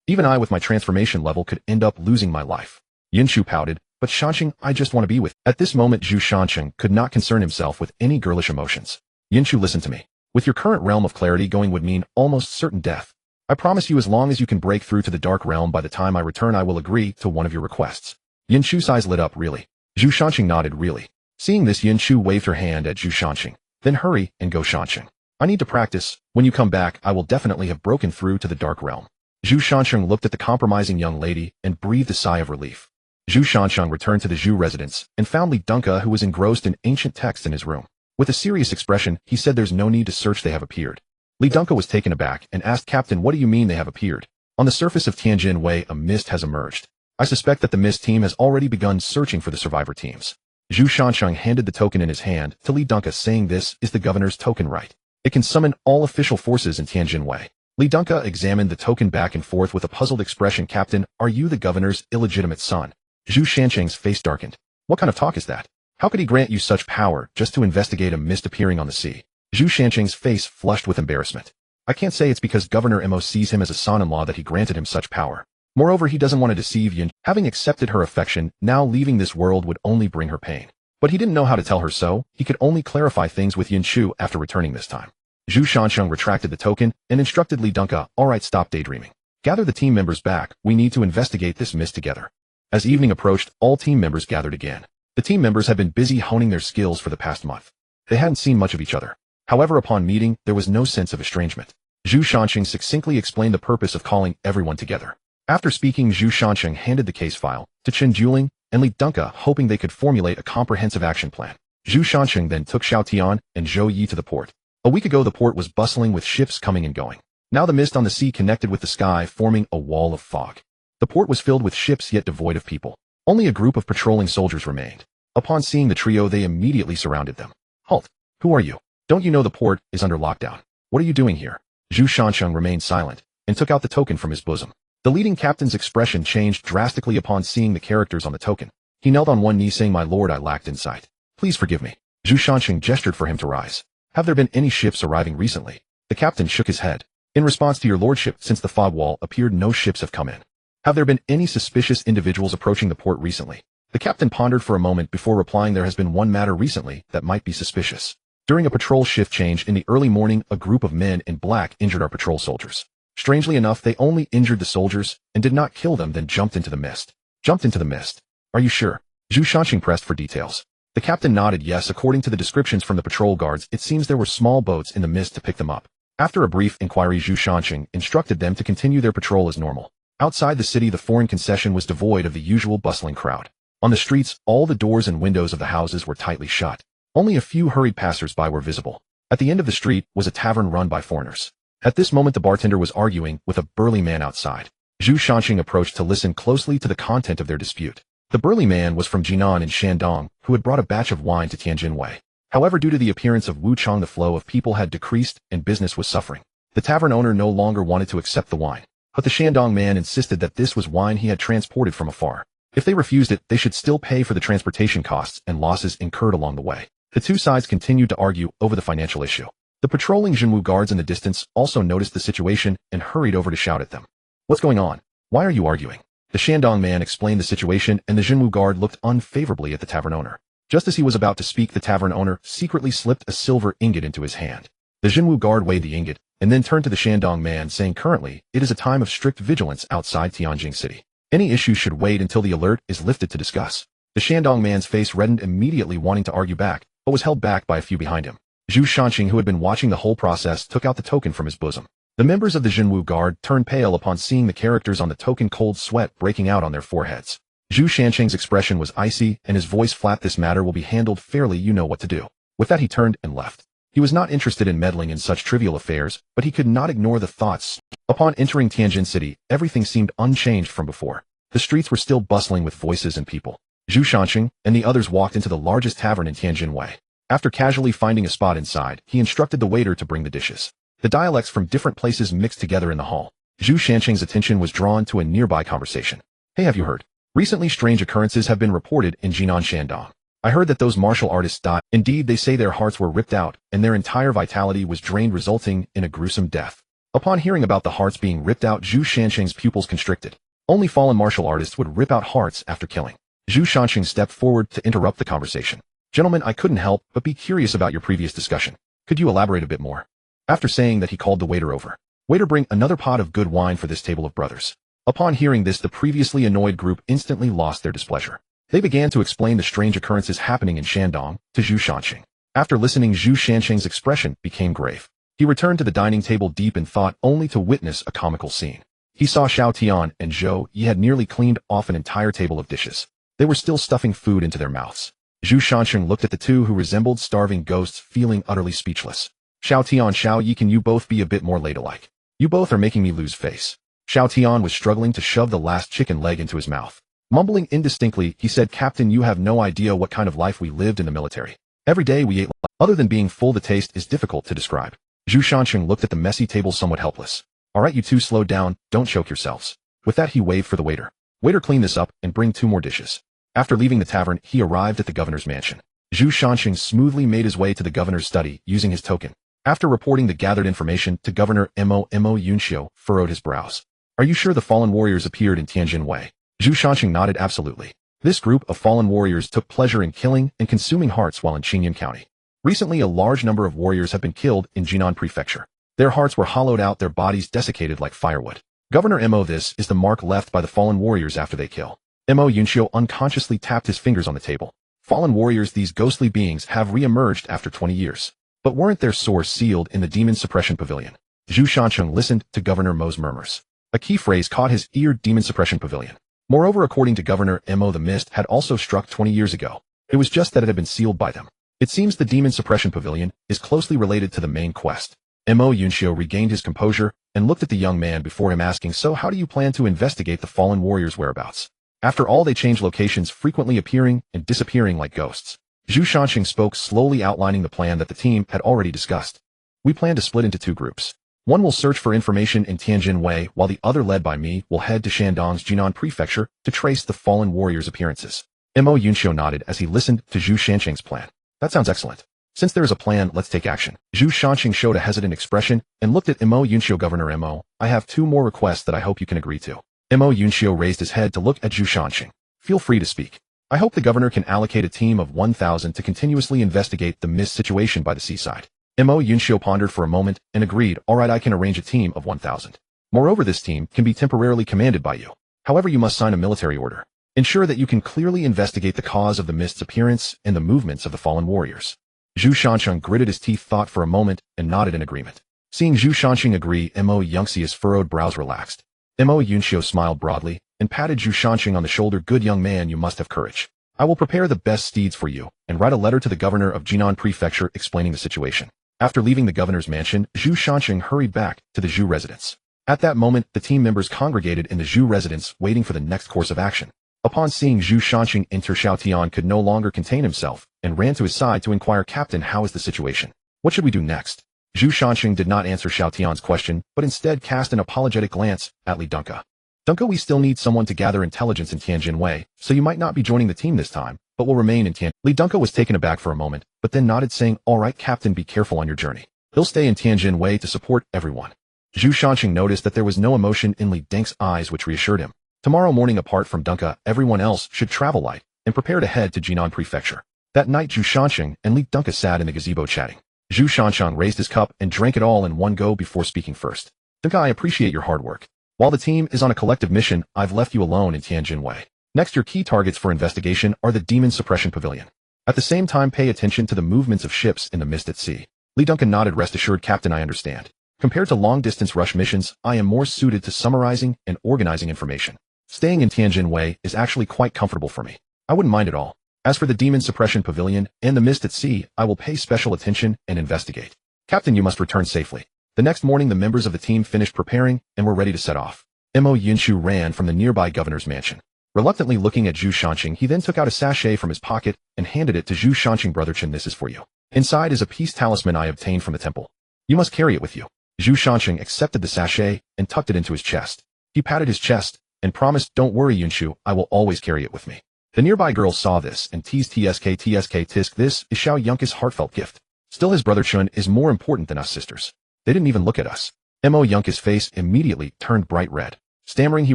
Even I with my transformation level could end up losing my life." Yunshu pouted, "But Shanxing, I just want to be with." At this moment, Zhu Shanxing could not concern himself with any girlish emotions. "Yunshu, listen to me. With your current realm of clarity going would mean almost certain death. I promise you, as long as you can break through to the dark realm by the time I return, I will agree to one of your requests." Yunshu's eyes lit up. "Really?" Zhu Shanxing nodded. "Really?" Seeing this, Yunshu waved her hand at Zhu Shanxing. "Then hurry and go, Shanxing. I need to practice. When you come back, I will definitely have broken through to the dark realm." Zhu Shanxing looked at the compromising young lady and breathed a sigh of relief. Zhu Shanxing returned to the Zhu residence and found Li Dunka, who was engrossed in ancient texts in his room. With a serious expression, he said, "There's no need to search, they have appeared." Li Dunka was taken aback and asked, "Captain, what do you mean they have appeared?" "On the surface of Tianjinwei, a mist has emerged. I suspect that the mist team has already begun searching for the survivor teams." Zhu Shanxing handed the token in his hand to Li Dunka, saying, "This is the governor's token, right? It can summon all official forces in Tianjinwei." Li Dunka examined the token back and forth with a puzzled expression. "Captain, are you the governor's illegitimate son?" Zhu Shanxing's face darkened. "What kind of talk is that? How could he grant you such power just to investigate a mist appearing on the sea?" Zhu Shanxing's face flushed with embarrassment. "I can't say it's because Governor Mo sees him as a son-in-law that he granted him such power. Moreover, he doesn't want to deceive Yin. Having accepted her affection, now leaving this world would only bring her pain. But he didn't know how to tell her so. He could only clarify things with Yunshu after returning this time." Zhu Shanxing retracted the token and instructed Li Dunka, "All right, stop daydreaming. Gather the team members back. We need to investigate this mist together." As evening approached, all team members gathered again. The team members had been busy honing their skills for the past month. They hadn't seen much of each other. However, upon meeting, there was no sense of estrangement. Zhu Shanxing succinctly explained the purpose of calling everyone together. After speaking, Zhu Shanxing handed the case file to Chen Juling and Li Dunka, hoping they could formulate a comprehensive action plan. Zhu Shanxing then took Xiao Tian and Zhou Yi to the port. A week ago, the port was bustling with ships coming and going. Now the mist on the sea connected with the sky, forming a wall of fog. The port was filled with ships yet devoid of people. Only a group of patrolling soldiers remained. Upon seeing the trio, they immediately surrounded them. "Halt! Who are you? Don't you know the port is under lockdown? What are you doing here?" Zhu Shanxing remained silent and took out the token from his bosom. The leading captain's expression changed drastically upon seeing the characters on the token. He knelt on one knee, saying, "My lord, I lacked insight. Please forgive me." Zhu Shanxing gestured for him to rise. "Have there been any ships arriving recently?" The captain shook his head. "In response to your lordship, since the fog wall appeared, no ships have come in." "Have there been any suspicious individuals approaching the port recently?" The captain pondered for a moment before replying, "There has been one matter recently that might be suspicious. During a patrol shift change in the early morning, a group of men in black injured our patrol soldiers. Strangely enough, they only injured the soldiers and did not kill them, then jumped into the mist." "Jumped into the mist? Are you sure?" Zhu Shanxing pressed for details. The captain nodded. "Yes, according to the descriptions from the patrol guards, it seems there were small boats in the mist to pick them up." After a brief inquiry, Zhu Shanxing instructed them to continue their patrol as normal. Outside the city, the foreign concession was devoid of the usual bustling crowd. On the streets, all the doors and windows of the houses were tightly shut. Only a few hurried passers-by were visible. At the end of the street was a tavern run by foreigners. At this moment, the bartender was arguing with a burly man outside. Zhu Shanxing approached to listen closely to the content of their dispute. The burly man was from Jinan in Shandong, who had brought a batch of wine to Tianjinwei. However, due to the appearance of Wuchang, the flow of people had decreased and business was suffering. The tavern owner no longer wanted to accept the wine. But the Shandong man insisted that this was wine he had transported from afar. If they refused it, they should still pay for the transportation costs and losses incurred along the way. The two sides continued to argue over the financial issue. The patrolling Jinwu guards in the distance also noticed the situation and hurried over to shout at them. "What's going on? Why are you arguing?" The Shandong man explained the situation, and the Jinwu guard looked unfavorably at the tavern owner. Just as he was about to speak, the tavern owner secretly slipped a silver ingot into his hand. The Jinwu guard weighed the ingot, and then turned to the Shandong man saying, "Currently, it is a time of strict vigilance outside Tianjin City. Any issues should wait until the alert is lifted to discuss." The Shandong man's face reddened immediately, wanting to argue back, but was held back by a few behind him. Zhu Shanqing, who had been watching the whole process, took out the token from his bosom. The members of the Jinwu guard turned pale upon seeing the characters on the token, cold sweat breaking out on their foreheads. Zhu Shanqing's expression was icy, and his voice flat. "This matter will be handled fairly, you know what to do." With that he turned and left. He was not interested in meddling in such trivial affairs, but he could not ignore the thoughts. Upon entering Tianjin City, everything seemed unchanged from before. The streets were still bustling with voices and people. Zhu Shanqing and the others walked into the largest tavern in Tianjin Wei. After casually finding a spot inside, he instructed the waiter to bring the dishes. The dialects from different places mixed together in the hall. Zhu Shanqing's attention was drawn to a nearby conversation. "Hey, have you heard? Recently strange occurrences have been reported in Jinan Shandong. I heard that those martial artists died. Indeed, they say their hearts were ripped out, and their entire vitality was drained, resulting in a gruesome death." Upon hearing about the hearts being ripped out, Zhu Shanqing's pupils constricted. Only fallen martial artists would rip out hearts after killing. Zhu Shanqing stepped forward to interrupt the conversation. "Gentlemen, I couldn't help but be curious about your previous discussion. Could you elaborate a bit more?" After saying that, he called the waiter over. "Waiter, bring another pot of good wine for this table of brothers." Upon hearing this, the previously annoyed group instantly lost their displeasure. They began to explain the strange occurrences happening in Shandong to Zhu Shanqing. After listening, Zhu Shanqing's expression became grave. He returned to the dining table deep in thought, only to witness a comical scene. He saw Xiao Tian and Zhou Yi had nearly cleaned off an entire table of dishes. They were still stuffing food into their mouths. Zhu Shanqing looked at the two, who resembled starving ghosts, feeling utterly speechless. "Xiao Tian, Xiao Yi, can you both be a bit more ladylike? You both are making me lose face." Xiao Tian was struggling to shove the last chicken leg into his mouth. Mumbling indistinctly, he said, "Captain, you have no idea what kind of life we lived in the military. Every day we ate. Other than being full, the taste is difficult to describe." Zhu Shanqing looked at the messy table somewhat helpless. "All right, you two, slow down, don't choke yourselves." With that, he waved for the waiter. "Waiter, clean this up and bring 2 more dishes." After leaving the tavern, he arrived at the governor's mansion. Zhu Shanqing smoothly made his way to the governor's study using his token. After reporting the gathered information to Governor Mo Yunxiu, furrowed his brows. "Are you sure the fallen warriors appeared in Tianjin Wei?" Zhu Shanqing nodded. "Absolutely. This group of fallen warriors took pleasure in killing and consuming hearts while in Qingyan County. Recently, a large number of warriors have been killed in Jinan Prefecture. Their hearts were hollowed out, their bodies desiccated like firewood. Governor Mo, this is the mark left by the fallen warriors after they kill." Mo Yunxiu unconsciously tapped his fingers on the table. "Fallen warriors, these ghostly beings have re-emerged after 20 years. But weren't their souls sealed in the demon suppression pavilion?" Zhu Shanqing listened to Governor Mo's murmurs. A key phrase caught his ear: demon suppression pavilion. Moreover, according to Governor Mo, the mist had also struck 20 years ago. It was just that it had been sealed by them. It seems the demon suppression pavilion is closely related to the main quest. Mo Yunxiu regained his composure and looked at the young man before him, asking, "So how do you plan to investigate the fallen warriors' whereabouts? After all, they change locations, frequently appearing and disappearing like ghosts." Zhu Shanqing spoke slowly, outlining the plan that the team had already discussed. "We plan to split into 2 groups. One will search for information in Tianjin Wei, while the other, led by me, will head to Shandong's Jinan Prefecture to trace the fallen warriors' appearances." Mo Yunxiu nodded as he listened to Zhu Shanqing's plan. "That sounds excellent. Since there is a plan, let's take action." Zhu Shanqing showed a hesitant expression and looked at Mo Yunxiu. "Governor Mo, I have 2 more requests that I hope you can agree to." Mo Yunxiu raised his head to look at Zhu Shanqing. "Feel free to speak. I hope the governor can allocate a team of 1,000 to continuously investigate the mist situation by the seaside." Mo Yunxiu pondered for a moment and agreed. "All right, I can arrange a team of 1,000. Moreover, this team can be temporarily commanded by you. However, you must sign a military order. Ensure that you can clearly investigate the cause of the mist's appearance and the movements of the fallen warriors." Zhu Shanqing gritted his teeth, thought for a moment, and nodded in agreement. Seeing Zhu Shanqing agree, Mo Yunxiu's furrowed brows relaxed. Mo Yunxiu smiled broadly and patted Zhu Shanqing on the shoulder. "Good young man, you must have courage. I will prepare the best steeds for you and write a letter to the governor of Jinan Prefecture explaining the situation." After leaving the governor's mansion, Zhu Shanqing hurried back to the Zhu residence. At that moment, the team members congregated in the Zhu residence, waiting for the next course of action. Upon seeing Zhu Shanqing enter, Xiao Tian could no longer contain himself and ran to his side to inquire, "Captain, how is the situation? What should we do next?" Zhu Shanqing did not answer Xiao Tian's question, but instead cast an apologetic glance at Li Dunka. "Dunka, we still need someone to gather intelligence in Tianjin Wei, so you might not be joining the team this time, but will remain in Tianjin." Li Dunka was taken aback for a moment, but then nodded, saying, "All right, Captain, be careful on your journey. He'll stay in Tianjin Wei to support everyone." Zhu Shanqing noticed that there was no emotion in Li Dunk's eyes, which reassured him. Tomorrow morning, apart from Dunka, everyone else should travel light and prepare to head to Jinan Prefecture. That night Zhu Shanxing and Li Dunka sat in the gazebo chatting. Zhu Shanxing raised his cup and drank it all in one go before speaking first. Dunka, I appreciate your hard work. While the team is on a collective mission, I've left you alone in Tianjin Wei. Next, your key targets for investigation are the Demon Suppression Pavilion. At the same time, pay attention to the movements of ships in the mist at sea. Li Duncan nodded. Rest assured, Captain, I understand. Compared to long-distance rush missions, I am more suited to summarizing and organizing information. Staying in Tianjin Wei is actually quite comfortable for me. I wouldn't mind at all. As for the Demon Suppression Pavilion and the mist at sea, I will pay special attention and investigate. Captain, you must return safely. The next morning, the members of the team finished preparing and were ready to set off. Mo Yunshu ran from the nearby governor's mansion. Reluctantly looking at Zhu Shanxing, he then took out a sachet from his pocket and handed it to Zhu Shanxing. Brother Chen, this is for you. Inside is a peace talisman I obtained from the temple. You must carry it with you. Zhu Shanxing accepted the sachet and tucked it into his chest. He patted his chest and promised, don't worry Yunshu, I will always carry it with me. The nearby girls saw this and teased tisk. This is Xiao Yunke's heartfelt gift. Still, his brother Chun is more important than us sisters. They didn't even look at us. Mo Yunke's face immediately turned bright red. Stammering, he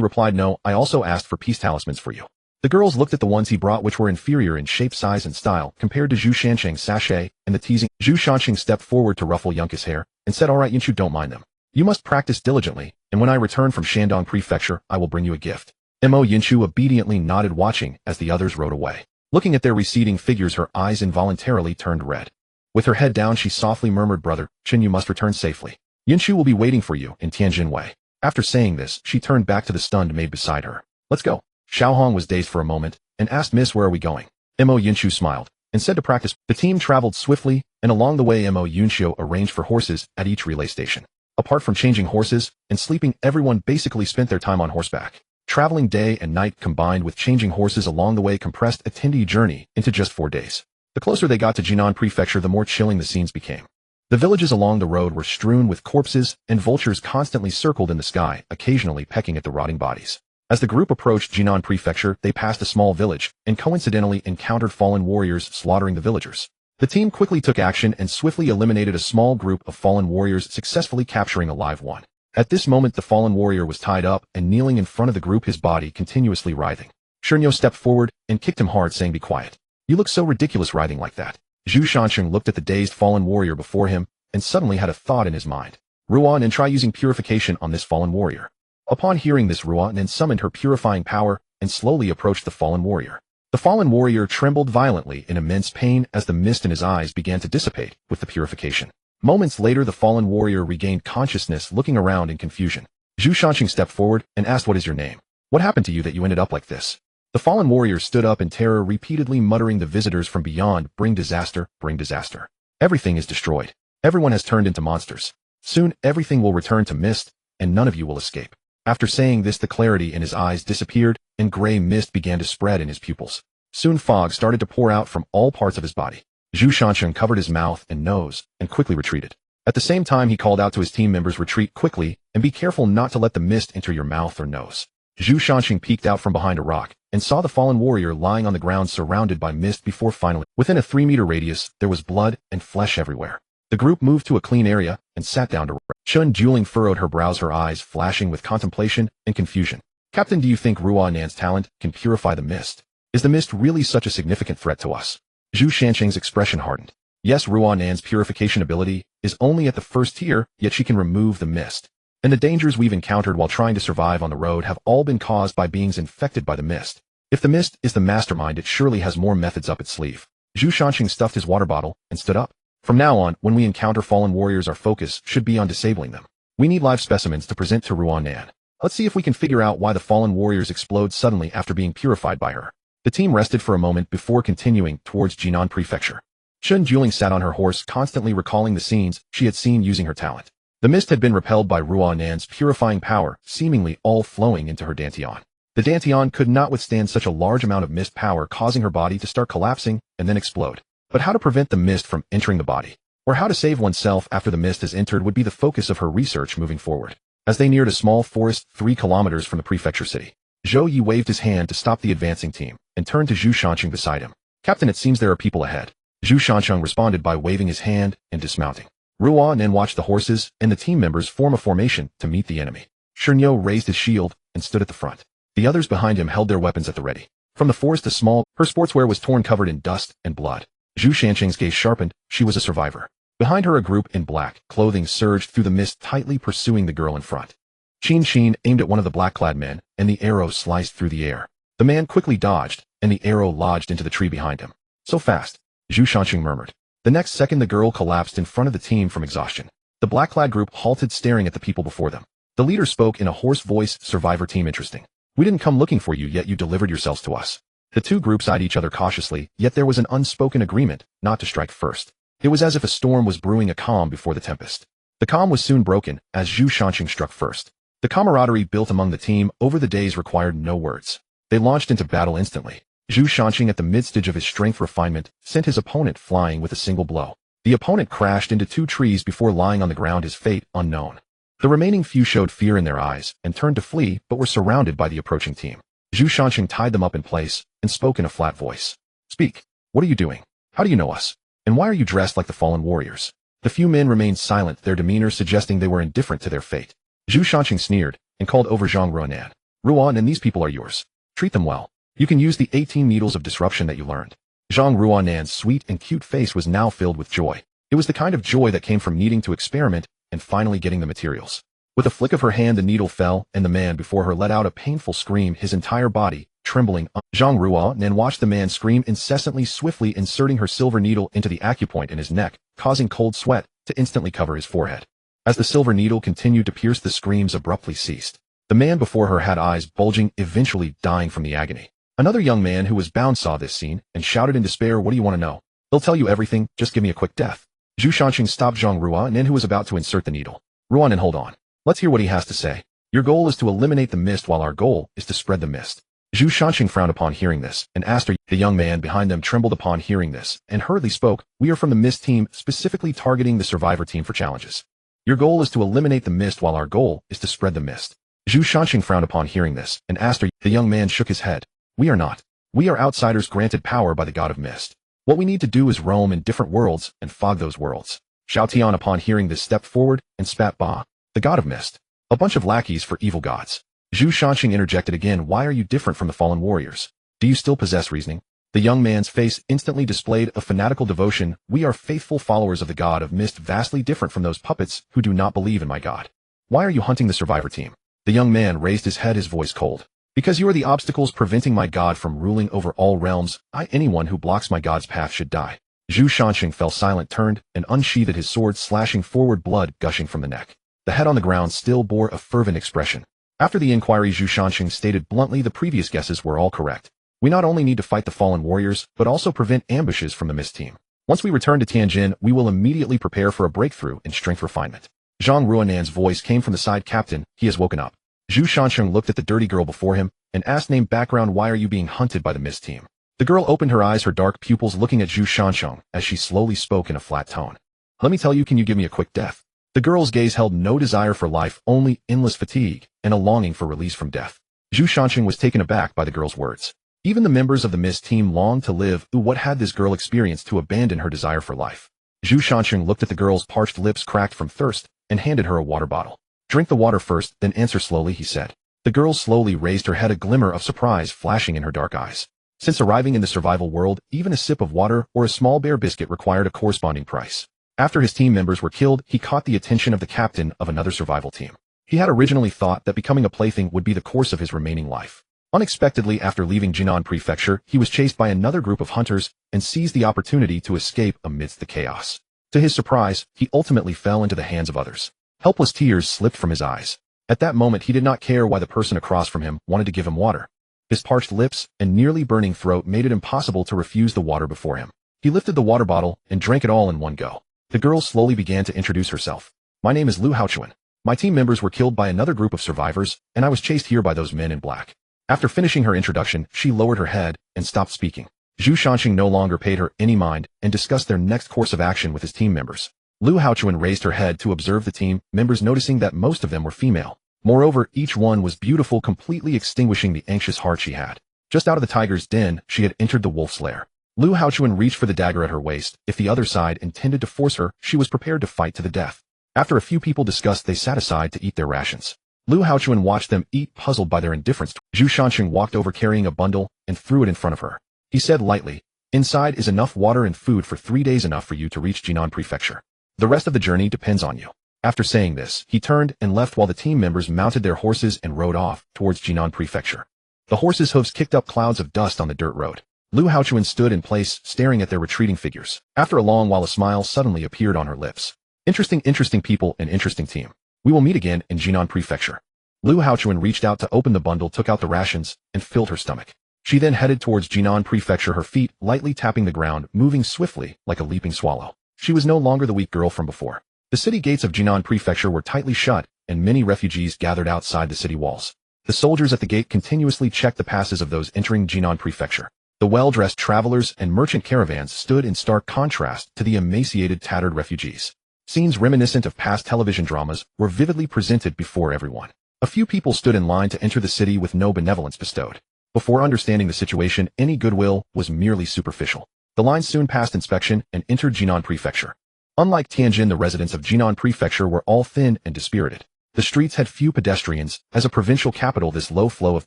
replied, no, I also asked for peace talismans for you. The girls looked at the ones he brought, which were inferior in shape, size, and style compared to Zhu Shanxing's sachet and the teasing. Zhu Shanxing stepped forward to ruffle Yunke's hair and said, all right, Yunshu, don't mind them. You must practice diligently, and when I return from Shandong Prefecture, I will bring you a gift. Mo Yunshu obediently nodded, watching as the others rode away. Looking at their receding figures, her eyes involuntarily turned red. With her head down, she softly murmured, brother Chen, you must return safely. Yunshu will be waiting for you in Tianjin Wei. After saying this, she turned back to the stunned maid beside her. Let's go. Xiaohong was dazed for a moment and asked, Miss, where are we going? Mo Yunshu smiled and said to practice. The team traveled swiftly, and along the way Mo Yunshu arranged for horses at each relay station. Apart from changing horses and sleeping, everyone basically spent their time on horseback. Traveling day and night combined with changing horses along the way compressed a 10-day journey into just 4 days. The closer they got to Jinan Prefecture, the more chilling the scenes became. The villages along the road were strewn with corpses, and vultures constantly circled in the sky, occasionally pecking at the rotting bodies. As the group approached Jinan Prefecture, they passed a small village and coincidentally encountered fallen warriors slaughtering the villagers. The team quickly took action and swiftly eliminated a small group of fallen warriors, successfully capturing a live one. At this moment, the fallen warrior was tied up and kneeling in front of the group, his body continuously writhing. Shernyo stepped forward and kicked him hard, saying, be quiet. You look so ridiculous writhing like that. Zhu Shanxing looked at the dazed fallen warrior before him and suddenly had a thought in his mind. Ruan, and try using purification on this fallen warrior. Upon hearing this, Ruan then summoned her purifying power and slowly approached the fallen warrior. The fallen warrior trembled violently in immense pain as the mist in his eyes began to dissipate with the purification. Moments later, the fallen warrior regained consciousness, looking around in confusion. Zhu Shanxing stepped forward and asked, what is your name? What happened to you that you ended up like this? The fallen warrior stood up in terror, repeatedly muttering, the visitors from beyond bring disaster, bring disaster. Everything is destroyed. Everyone has turned into monsters. Soon everything will return to mist, and none of you will escape. After saying this, the clarity in his eyes disappeared, and gray mist began to spread in his pupils. Soon fog started to pour out from all parts of his body. Zhu Shanxing covered his mouth and nose and quickly retreated. At the same time, he called out to his team members, retreat quickly and be careful not to let the mist enter your mouth or nose. Zhu Shanxing peeked out from behind a rock and saw the fallen warrior lying on the ground surrounded by mist before finally, within a 3-meter radius, there was blood and flesh everywhere. The group moved to a clean area and sat down to rest. Chun Juling furrowed her brows, her eyes flashing with contemplation and confusion. Captain, do you think Ruan Nan's talent can purify the mist? Is the mist really such a significant threat to us? Zhu Shanxing's expression hardened. Yes, Ruan Nan's purification ability is only at the first tier, yet she can remove the mist. And the dangers we've encountered while trying to survive on the road have all been caused by beings infected by the mist. If the mist is the mastermind, it surely has more methods up its sleeve. Zhu Shanxing stuffed his water bottle and stood up. From now on, when we encounter fallen warriors, our focus should be on disabling them. We need live specimens to present to Ruan Nan. Let's see if we can figure out why the fallen warriors explode suddenly after being purified by her. The team rested for a moment before continuing towards Jinan Prefecture. Chun Juling sat on her horse, constantly recalling the scenes she had seen using her talent. The mist had been repelled by Ruan Nan's purifying power, seemingly all flowing into her dantian. The dantian could not withstand such a large amount of mist power, causing her body to start collapsing and then explode. But how to prevent the mist from entering the body, or how to save oneself after the mist has entered, would be the focus of her research moving forward. As they neared a small forest 3 kilometers from the prefecture city, Zhou Yi waved his hand to stop the advancing team and turned to Zhu Shanxing beside him. Captain, it seems there are people ahead. Zhu Shanxing responded by waving his hand and dismounting. Ruan then watched the horses and the team members form a formation to meet the enemy. Shernyo raised his shield and stood at the front. The others behind him held their weapons at the ready. From the forest, her sportswear was torn, covered in dust and blood. Zhu Shanqing's gaze sharpened. She was a survivor. Behind her, a group in black clothing surged through the mist, tightly pursuing the girl in front. Qin aimed at one of the black-clad men, and the arrow sliced through the air. The man quickly dodged, and the arrow lodged into the tree behind him. So fast, Zhu Shanqing murmured. The next second, the girl collapsed in front of the team from exhaustion. The black-clad group halted, staring at the people before them. The leader spoke in a hoarse voice, "Survivor team, interesting. We didn't come looking for you, yet you delivered yourselves to us." The two groups eyed each other cautiously, yet there was an unspoken agreement not to strike first. It was as if a storm was brewing, a calm before the tempest. The calm was soon broken as Zhu Shanqing struck first. The camaraderie built among the team over the days required no words. They launched into battle instantly. Zhu Shanqing, at the midstage of his strength refinement, sent his opponent flying with a single blow. The opponent crashed into two trees before lying on the ground, his fate unknown. The remaining few showed fear in their eyes and turned to flee, but were surrounded by the approaching team. Zhu Shanqing tied them up in place and spoke in a flat voice. "Speak. What are you doing? How do you know us? And why are you dressed like the fallen warriors?" The few men remained silent, their demeanor suggesting they were indifferent to their fate. Zhu Shanqing sneered and called over Zhang Ruanan. "Ruan, these people are yours. Treat them well. You can use the 18 needles of disruption that you learned." Zhang Ruanan's sweet and cute face was now filled with joy. It was the kind of joy that came from needing to experiment and finally getting the materials. With a flick of her hand, the needle fell, and the man before her let out a painful scream, his entire body trembling. Zhang Ruanan watched the man scream incessantly, swiftly inserting her silver needle into the acupoint in his neck, causing cold sweat to instantly cover his forehead. As the silver needle continued to pierce, the screams abruptly ceased. The man before her had eyes bulging, eventually dying from the agony. Another young man who was bound saw this scene and shouted in despair, "What do you want to know? They'll tell you everything, just give me a quick death." Zhu Shanqing stopped Zhang Ruanan, who was about to insert the needle. "Ruanan, hold on. Let's hear what he has to say. Your goal is to eliminate the mist, while our goal is to spread the mist." Zhu Shanqing frowned upon hearing this and asked her. The young man behind them trembled upon hearing this and hurriedly spoke. "We are from the mist team, specifically targeting the survivor team for challenges. Your goal is to eliminate the mist, while our goal is to spread the mist." Zhu Shanqing frowned upon hearing this and asked her. The young man shook his head. "We are not. We are outsiders granted power by the god of mist. What we need to do is roam in different worlds and fog those worlds." Xiao Tian, upon hearing this, stepped forward and spat. "Bah, the god of mist. A bunch of lackeys for evil gods." Zhu Shanqing interjected again. "Why are you different from the fallen warriors? Do you still possess reasoning?" The young man's face instantly displayed a fanatical devotion. "We are faithful followers of the god of mist, vastly different from those puppets who do not believe in my god. Why are you hunting the survivor team?" The young man raised his head, his voice cold. "Because you are the obstacles preventing my god from ruling over all realms. Anyone who blocks my god's path should die." Zhu Shanqing fell silent, turned, and unsheathed his sword, slashing forward, blood gushing from the neck. The head on the ground still bore a fervent expression. After the inquiry, Zhu Shanqing stated bluntly, "The previous guesses were all correct. We not only need to fight the fallen warriors, but also prevent ambushes from the mist team. Once we return to Tianjin, we will immediately prepare for a breakthrough in strength refinement." Zhang Ruanan's voice came from the side. "Captain, he has woken up." Zhu Shanqing looked at the dirty girl before him and asked, "Name, background, why are you being hunted by the mist team?" The girl opened her eyes, her dark pupils looking at Zhu Shanqing as she slowly spoke in a flat tone. "Let me tell you, can you give me a quick death?" The girl's gaze held no desire for life, only endless fatigue and a longing for release from death. Zhu Shanqing was taken aback by the girl's words. Even the members of the mist team longed to live. What had this girl experienced to abandon her desire for life? Zhu Shanqing looked at the girl's parched lips, cracked from thirst, and handed her a water bottle. "Drink the water first, then answer slowly," he said. The girl slowly raised her head, a glimmer of surprise flashing in her dark eyes. Since arriving in the survival world, even a sip of water or a small bear biscuit required a corresponding price. After his team members were killed, he caught the attention of the captain of another survival team. He had originally thought that becoming a plaything would be the course of his remaining life. Unexpectedly, after leaving Jinan Prefecture, he was chased by another group of hunters and seized the opportunity to escape amidst the chaos. To his surprise, he ultimately fell into the hands of others. Helpless tears slipped from his eyes. At that moment, he did not care why the person across from him wanted to give him water. His parched lips and nearly burning throat made it impossible to refuse the water before him. He lifted the water bottle and drank it all in one go. The girl slowly began to introduce herself. "My name is Lu Haochuan. My team members were killed by another group of survivors, and I was chased here by those men in black." After finishing her introduction, she lowered her head and stopped speaking. Zhu Shanqing no longer paid her any mind and discussed their next course of action with his team members. Lu Haochuan raised her head to observe the team members, noticing that most of them were female. Moreover, each one was beautiful, completely extinguishing the anxious heart she had. Just out of the tiger's den, she had entered the wolf's lair. Lu Haochuan reached for the dagger at her waist. If the other side intended to force her, she was prepared to fight to the death. After a few people discussed, they sat aside to eat their rations. Lu Haochuan watched them eat, puzzled by their indifference. Zhu Shanqing walked over carrying a bundle and threw it in front of her. He said lightly, Inside is enough water and food for 3 days, enough for you to reach Jinan Prefecture. The rest of the journey depends on you. After saying this, he turned and left while the team members mounted their horses and rode off towards Jinan Prefecture. The horses' hooves kicked up clouds of dust on the dirt road. Lu Haochuan stood in place, staring at their retreating figures. After a long while, a smile suddenly appeared on her lips. Interesting people and interesting team. We will meet again in Jinan Prefecture. Lu Haochuan reached out to open the bundle, took out the rations, and filled her stomach. She then headed towards Jinan Prefecture, her feet lightly tapping the ground, moving swiftly like a leaping swallow. She was no longer the weak girl from before. The city gates of Jinan Prefecture were tightly shut, and many refugees gathered outside the city walls. The soldiers at the gate continuously checked the passes of those entering Jinan Prefecture. The well-dressed travelers and merchant caravans stood in stark contrast to the emaciated, tattered refugees. Scenes reminiscent of past television dramas were vividly presented before everyone. A few people stood in line to enter the city with no benevolence bestowed. Before understanding the situation, any goodwill was merely superficial. The line soon passed inspection and entered Jinan Prefecture. Unlike Tianjin, the residents of Jinan Prefecture were all thin and dispirited. The streets had few pedestrians. As a provincial capital, this low flow of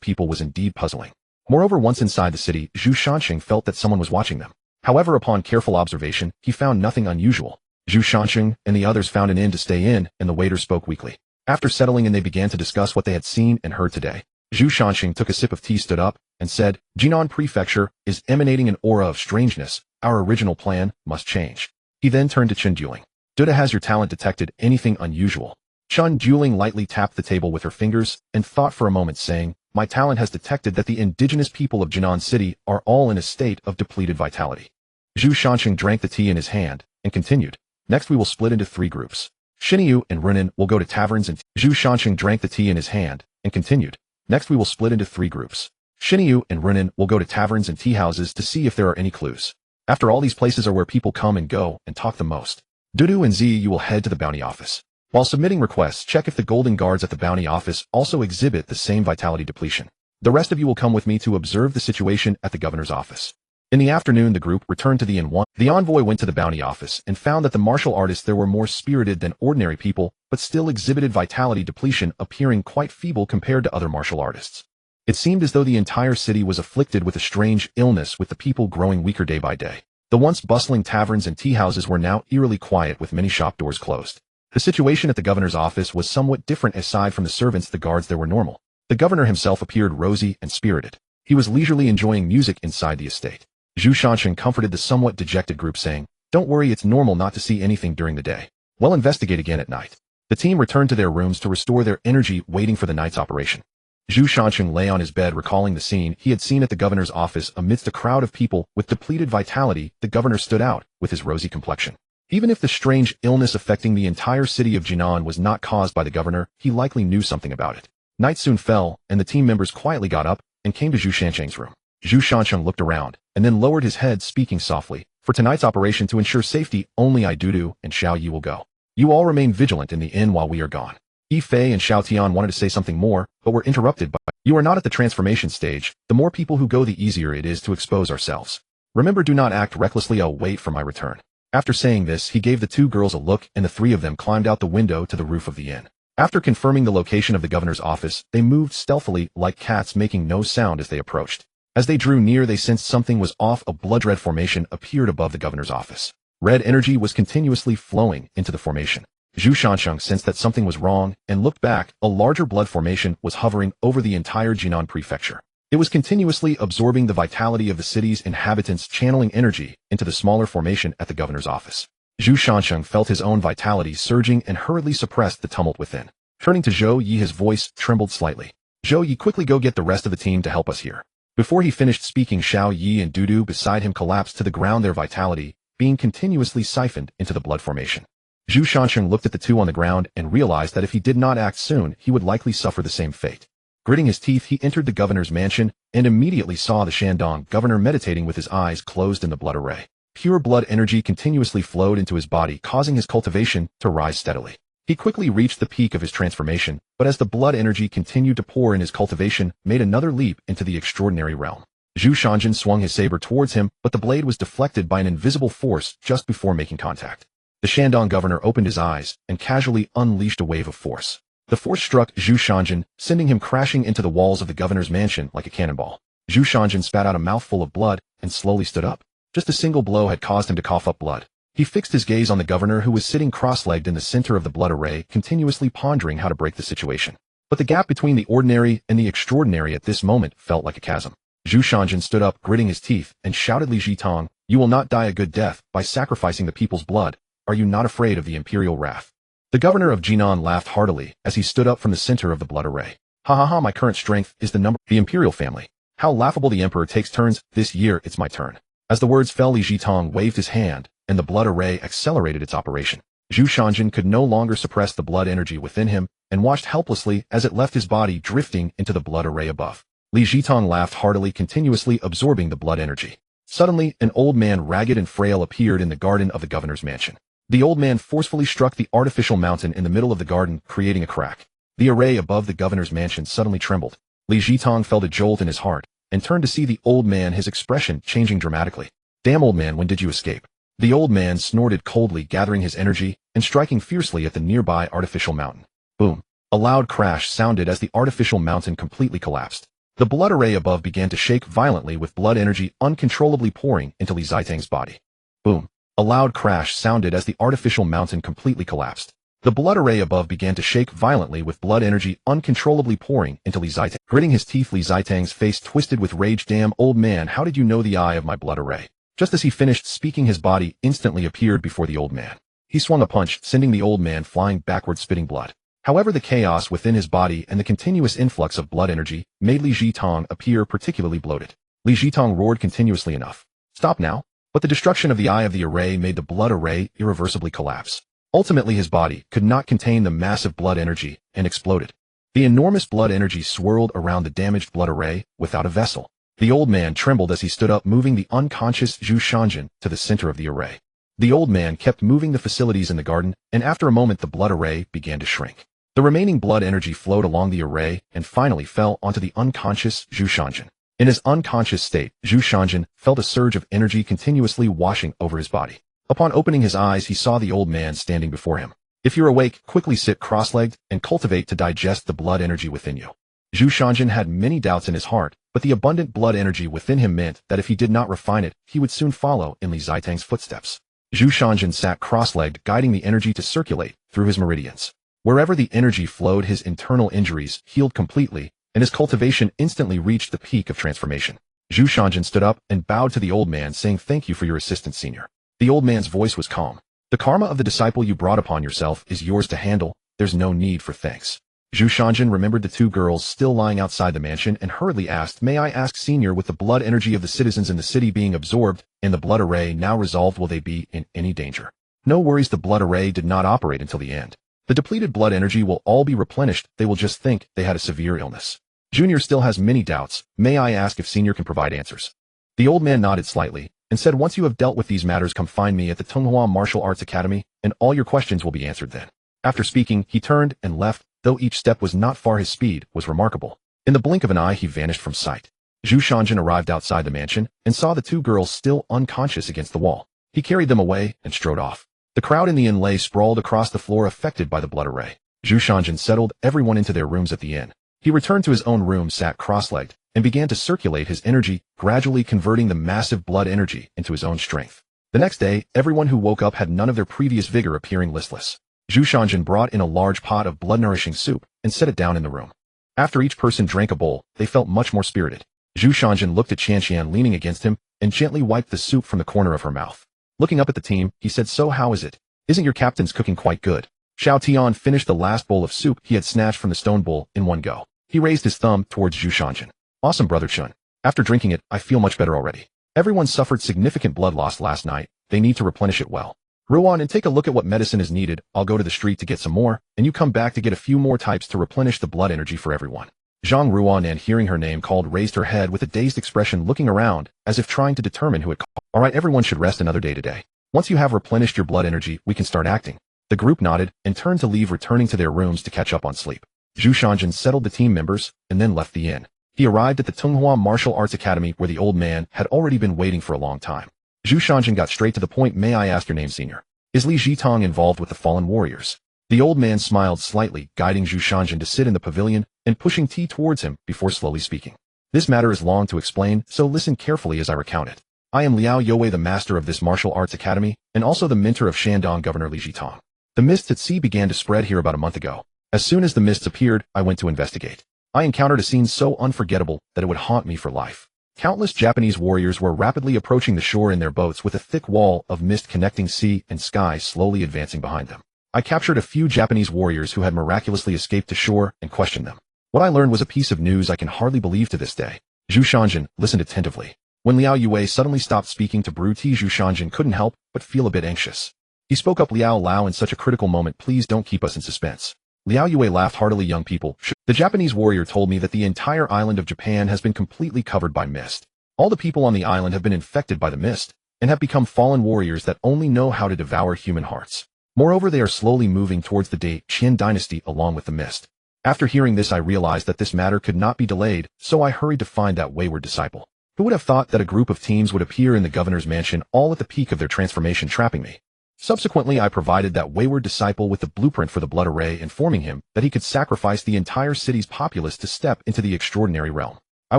people was indeed puzzling. Moreover, once inside the city, Zhu Shanxing felt that someone was watching them. However, upon careful observation, he found nothing unusual. Zhu Shanxing and the others found an inn to stay in, and the waiter spoke weakly. After settling in, they began to discuss what they had seen and heard today. Zhu Shanxing took a sip of tea, stood up, and said, Jinan Prefecture is emanating an aura of strangeness. Our original plan must change. He then turned to Chen Dueling. Duda, has your talent detected anything unusual? Chen Dueling lightly tapped the table with her fingers and thought for a moment, saying, my talent has detected that the indigenous people of Jinan City are all in a state of depleted vitality. Zhu Shanxing drank the tea in his hand and continued, next we will split into 3 groups. Xinyu and Runan will go to taverns and Zhu Shanxing drank the tea in his hand and continued, next we will split into 3 groups. Xinyu and Runan will go to taverns and tea houses to see if there are any clues. After all, these places are where people come and go and talk the most. Dudu and Zi, you will head to the bounty office. While submitting requests, check if the golden guards at the bounty office also exhibit the same vitality depletion. The rest of you will come with me to observe the situation at the governor's office. In the afternoon, the group returned to the inn. The envoy went to the bounty office and found that the martial artists there were more spirited than ordinary people, but still exhibited vitality depletion, appearing quite feeble compared to other martial artists. It seemed as though the entire city was afflicted with a strange illness, with the people growing weaker day by day. The once bustling taverns and tea houses were now eerily quiet, with many shop doors closed. The situation at the governor's office was somewhat different. Aside from the servants, the guards there were normal. The governor himself appeared rosy and spirited. He was leisurely enjoying music inside the estate. Zhu Shanxing comforted the somewhat dejected group, saying, don't worry, it's normal not to see anything during the day. We'll investigate again at night. The team returned to their rooms to restore their energy, waiting for the night's operation. Zhu Shanxing lay on his bed, recalling the scene he had seen at the governor's office. Amidst a crowd of people with depleted vitality, the governor stood out with his rosy complexion. Even if the strange illness affecting the entire city of Jinan was not caused by the governor, he likely knew something about it. Night soon fell, and the team members quietly got up and came to Zhu Shanxing's room. Zhu Shanxing looked around and then lowered his head, speaking softly. For tonight's operation, to ensure safety, only I, Dudu, and Xiao Yi will go. You all remain vigilant in the inn while we are gone. Yi Fei and Xiao Tian wanted to say something more, but were interrupted by, you are not at the transformation stage. The more people who go, the easier it is to expose ourselves. Remember, do not act recklessly. I'll wait for my return. After saying this, he gave the 2 girls a look, and the 3 of them climbed out the window to the roof of the inn. After confirming the location of the governor's office, they moved stealthily like cats, making no sound as they approached. As they drew near, they sensed something was off. A blood-red formation appeared above the governor's office. Red energy was continuously flowing into the formation. Zhu Shanxing sensed that something was wrong and looked back. A larger blood formation was hovering over the entire Jinan Prefecture. It was continuously absorbing the vitality of the city's inhabitants, channeling energy into the smaller formation at the governor's office. Zhu Shanxing felt his own vitality surging and hurriedly suppressed the tumult within. Turning to Zhou Yi, his voice trembled slightly. Zhou Yi, quickly go get the rest of the team to help us here. Before he finished speaking, Xiao Yi and Dudu beside him collapsed to the ground, their vitality being continuously siphoned into the blood formation. Zhu Shanxing looked at the 2 on the ground and realized that if he did not act soon, he would likely suffer the same fate. Gritting his teeth, he entered the governor's mansion and immediately saw the Shandong governor meditating with his eyes closed in the blood array. Pure blood energy continuously flowed into his body, causing his cultivation to rise steadily. He quickly reached the peak of his transformation, but as the blood energy continued to pour in, his cultivation made another leap into the extraordinary realm. Zhu Shanjin swung his saber towards him, but the blade was deflected by an invisible force just before making contact. The Shandong governor opened his eyes and casually unleashed a wave of force. The force struck Zhu Shanjin, sending him crashing into the walls of the governor's mansion like a cannonball. Zhu Shanjin spat out a mouthful of blood and slowly stood up. Just a single blow had caused him to cough up blood. He fixed his gaze on the governor who was sitting cross-legged in the center of the blood array, continuously pondering how to break the situation. But the gap between the ordinary and the extraordinary at this moment felt like a chasm. Zhu Shanjin stood up, gritting his teeth, and shouted, Li Jitong, you will not die a good death by sacrificing the people's blood. Are you not afraid of the imperial wrath? The governor of Jinan laughed heartily as he stood up from the center of the blood array. Ha ha ha, my current strength is the imperial family. How laughable, the emperor takes turns, this year it's my turn. As the words fell, Li Jitong waved his hand, and the blood array accelerated its operation. Zhu Shanjin could no longer suppress the blood energy within him, and watched helplessly as it left his body, drifting into the blood array above. Li Jitong laughed heartily, continuously absorbing the blood energy. Suddenly, an old man, ragged and frail, appeared in the garden of the governor's mansion. The old man forcefully struck the artificial mountain in the middle of the garden, creating a crack. The array above the governor's mansion suddenly trembled. Li Jitong felt a jolt in his heart, and turned to see the old man, his expression changing dramatically. Damn, old man, when did you escape? The old man snorted coldly, gathering his energy and striking fiercely at the nearby artificial mountain. Boom! A loud crash sounded as the artificial mountain completely collapsed. The blood array above began to shake violently, with blood energy uncontrollably pouring into Li Zitang's body. Boom! A loud crash sounded as the artificial mountain completely collapsed. The blood array above began to shake violently, with blood energy uncontrollably pouring into Li Zitang. Gritting his teeth, Li Zitang's face twisted with rage. Damn, old man, how did you know the eye of my blood array? Just as he finished speaking, his body instantly appeared before the old man. He swung a punch, sending the old man flying backward, spitting blood. However, the chaos within his body and the continuous influx of blood energy made Li Jitong appear particularly bloated. Li Jitong roared continuously, enough. Stop now. But the destruction of the eye of the array made the blood array irreversibly collapse. Ultimately, his body could not contain the massive blood energy and exploded. The enormous blood energy swirled around the damaged blood array without a vessel. The old man trembled as he stood up, moving the unconscious Zhu Shanjin to the center of the array. The old man kept moving the facilities in the garden, and after a moment the blood array began to shrink. The remaining blood energy flowed along the array and finally fell onto the unconscious Zhu Shanjin. In his unconscious state, Zhu Shanjin felt a surge of energy continuously washing over his body. Upon opening his eyes, he saw the old man standing before him. If you're awake, quickly sit cross-legged and cultivate to digest the blood energy within you. Zhu Shanjin had many doubts in his heart, but the abundant blood energy within him meant that if he did not refine it, he would soon follow in Li Zitang's footsteps. Zhu Shanjin sat cross-legged, guiding the energy to circulate through his meridians. Wherever the energy flowed, his internal injuries healed completely, and his cultivation instantly reached the peak of transformation. Zhu Shanjin stood up and bowed to the old man, saying, "Thank you for your assistance, senior." The old man's voice was calm. "The karma of the disciple you brought upon yourself is yours to handle. There's no need for thanks." Zhu Shanjin remembered the two girls still lying outside the mansion and hurriedly asked, "May I ask, senior, with the blood energy of the citizens in the city being absorbed and the blood array now resolved, will they be in any danger?" "No worries, the blood array did not operate until the end. The depleted blood energy will all be replenished. They will just think they had a severe illness." Junior still has many doubts. May I ask if senior can provide answers? The old man nodded slightly and said, "Once you have dealt with these matters, come find me at the Tunghua Martial Arts Academy, and all your questions will be answered then." After speaking, he turned and left. Though each step was not far, his speed was remarkable. In the blink of an eye, he vanished from sight. Zhu Shanjin arrived outside the mansion and saw the two girls still unconscious against the wall. He carried them away and strode off. The crowd in the inn lay sprawled across the floor, affected by the blood array. Zhu Shanjin settled everyone into their rooms at the inn. He returned to his own room, sat cross-legged, and began to circulate his energy, gradually converting the massive blood energy into his own strength. The next day, everyone who woke up had none of their previous vigor, appearing listless. Zhu Shanjin brought in a large pot of blood-nourishing soup and set it down in the room. After each person drank a bowl, they felt much more spirited. Zhu Shanjin looked at Qianqian leaning against him and gently wiped the soup from the corner of her mouth. Looking up at the team, he said, "So how is it? Isn't your captain's cooking quite good?" Xiao Tian finished the last bowl of soup he had snatched from the stone bowl in one go. He raised his thumb towards Zhu Shanjin. "Awesome, brother Chun. After drinking it, I feel much better already. Everyone suffered significant blood loss last night. They need to replenish it well. Ruan, and take a look at what medicine is needed. I'll go to the street to get some more, and you come back to get a few more types to replenish the blood energy for everyone." Zhang Ruan, and hearing her name called, raised her head with a dazed expression, looking around as if trying to determine who it called. "All right, everyone should rest another day today. Once you have replenished your blood energy, we can start acting." The group nodded and turned to leave, returning to their rooms to catch up on sleep. Zhu Shanjin settled the team members and then left the inn. He arrived at the Tunghua Martial Arts Academy, where the old man had already been waiting for a long time. Zhu Shanjin got straight to the point. "May I ask your name, senior? Is Li Jitong involved with the fallen warriors?" The old man smiled slightly, guiding Zhu Shanjin to sit in the pavilion and pushing tea towards him before slowly speaking. "This matter is long to explain, so listen carefully as I recount it. I am Liao Youwei, the master of this martial arts academy, and also the mentor of Shandong Governor Li Jitong. The mists at sea began to spread here about a month ago. As soon as the mists appeared, I went to investigate. I encountered a scene so unforgettable that it would haunt me for life. Countless Japanese warriors were rapidly approaching the shore in their boats with a thick wall of mist connecting sea and sky slowly advancing behind them. I captured a few Japanese warriors who had miraculously escaped to shore and questioned them. What I learned was a piece of news I can hardly believe to this day. Zhu Shanjin listened attentively. When Liao Youwei suddenly stopped speaking to Brew Tea, Zhu Shanjin couldn't help but feel a bit anxious. He spoke up, Liao Lao, in such a critical moment, please don't keep us in suspense. Liao Youwei laughed heartily. Young people, the Japanese warrior told me that the entire island of Japan has been completely covered by mist. All the people on the island have been infected by the mist and have become fallen warriors that only know how to devour human hearts. Moreover, they are slowly moving towards the Qin dynasty along with the mist. After hearing this, I realized that this matter could not be delayed, so I hurried to find that wayward disciple. Who would have thought that a group of teams would appear in the governor's mansion all at the peak of their transformation, trapping me? Subsequently, I provided that wayward disciple with the blueprint for the blood array, informing him that he could sacrifice the entire city's populace to step into the extraordinary realm. I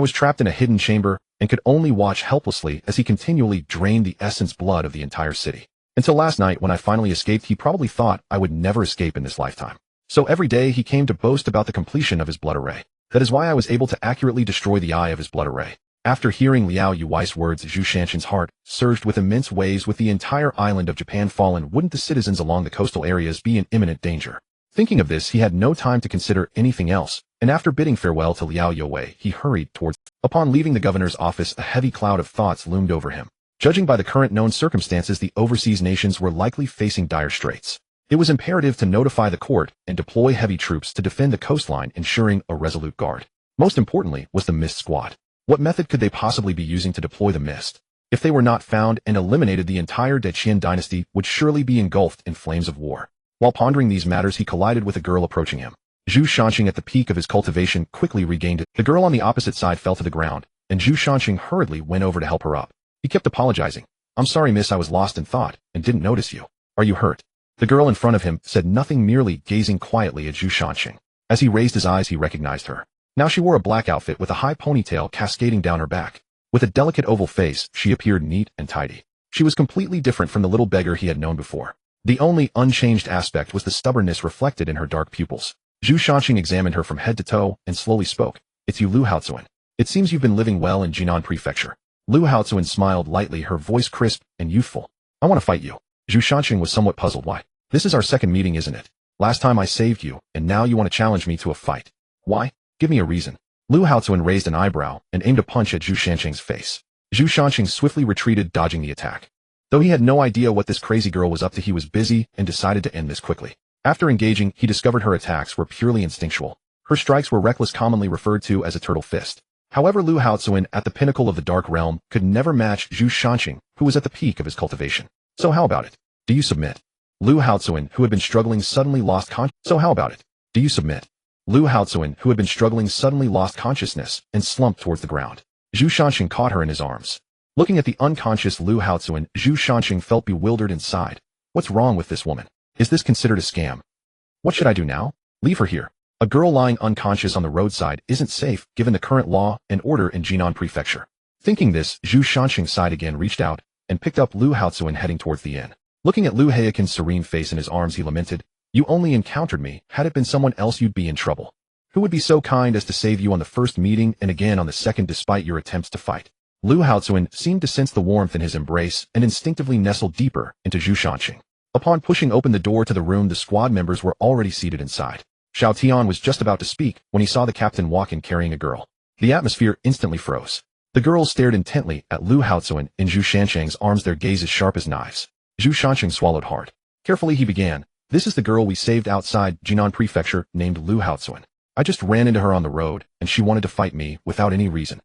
was trapped in a hidden chamber and could only watch helplessly as he continually drained the essence blood of the entire city. Until last night, when I finally escaped, he probably thought I would never escape in this lifetime. So every day he came to boast about the completion of his blood array. That is why I was able to accurately destroy the eye of his blood array. After hearing Liao Youwei's words, Zhu Shanjin's heart surged with immense waves. With the entire island of Japan fallen, wouldn't the citizens along the coastal areas be in imminent danger? Thinking of this, he had no time to consider anything else, and after bidding farewell to Liao Youwei, he hurried towards. Upon leaving the governor's office, a heavy cloud of thoughts loomed over him. Judging by the current known circumstances, the overseas nations were likely facing dire straits. It was imperative to notify the court and deploy heavy troops to defend the coastline, ensuring a resolute guard. Most importantly was the Mist Squad. What method could they possibly be using to deploy the mist? If they were not found and eliminated, the entire Qin dynasty would surely be engulfed in flames of war. While pondering these matters, he collided with a girl approaching him. Zhu Shanjin, at the peak of his cultivation, quickly regained it. The girl on the opposite side fell to the ground, and Zhu Shanjin hurriedly went over to help her up. He kept apologizing. I'm sorry, miss, I was lost in thought and didn't notice you. Are you hurt? The girl in front of him said nothing, merely gazing quietly at Zhu Shanjin. As he raised his eyes, he recognized her. Now she wore a black outfit with a high ponytail cascading down her back. With a delicate oval face, she appeared neat and tidy. She was completely different from the little beggar he had known before. The only unchanged aspect was the stubbornness reflected in her dark pupils. Zhu Shanjin examined her from head to toe and slowly spoke. It's you, Lu Haozuan. It seems you've been living well in Jinan Prefecture. Lu Haozuan smiled lightly, her voice crisp and youthful. I want to fight you. Zhu Shanjin was somewhat puzzled. Why? This is our second meeting, isn't it? Last time I saved you, and now you want to challenge me to a fight. Why? Give me a reason. Lu Haozuan raised an eyebrow and aimed a punch at Zhu Shanjin's face. Zhu Shanjin swiftly retreated, dodging the attack. Though he had no idea what this crazy girl was up to, he was busy and decided to end this quickly. After engaging, he discovered her attacks were purely instinctual. Her strikes were reckless, commonly referred to as a turtle fist. However, Lu Haozuan, at the pinnacle of the dark realm, could never match Zhu Shanjin, who was at the peak of his cultivation. So how about it? Do you submit? Lu Haozuan, who had been struggling, suddenly lost consciousness. So how about it? Do you submit? Lu Haozuan, who had been struggling, suddenly lost consciousness and slumped towards the ground. Zhu Shanjin caught her in his arms. Looking at the unconscious Lu Haozuan, Zhu Shanjin felt bewildered and sighed. What's wrong with this woman? Is this considered a scam? What should I do now? Leave her here. A girl lying unconscious on the roadside isn't safe, given the current law and order in Jinan Prefecture. Thinking this, Zhu Shanjin sighed again, reached out, and picked up Lu Haozuan, heading towards the inn. Looking at Lu Haozuan's serene face in his arms, he lamented, You only encountered me. Had it been someone else, you'd be in trouble. Who would be so kind as to save you on the first meeting and again on the second despite your attempts to fight? Lu Haozuan seemed to sense the warmth in his embrace and instinctively nestled deeper into Zhu Shanjin. Upon pushing open the door to the room, the squad members were already seated inside. Xiao Tian was just about to speak when he saw the captain walk in carrying a girl. The atmosphere instantly froze. The girls stared intently at Lu Haozuan in Zhu Shanjin's arms, their gazes sharp as knives. Zhu Shanjin swallowed hard. Carefully he began, This is the girl we saved outside Jinan Prefecture, named Lu Haozuan. I just ran into her on the road, and she wanted to fight me without any reason.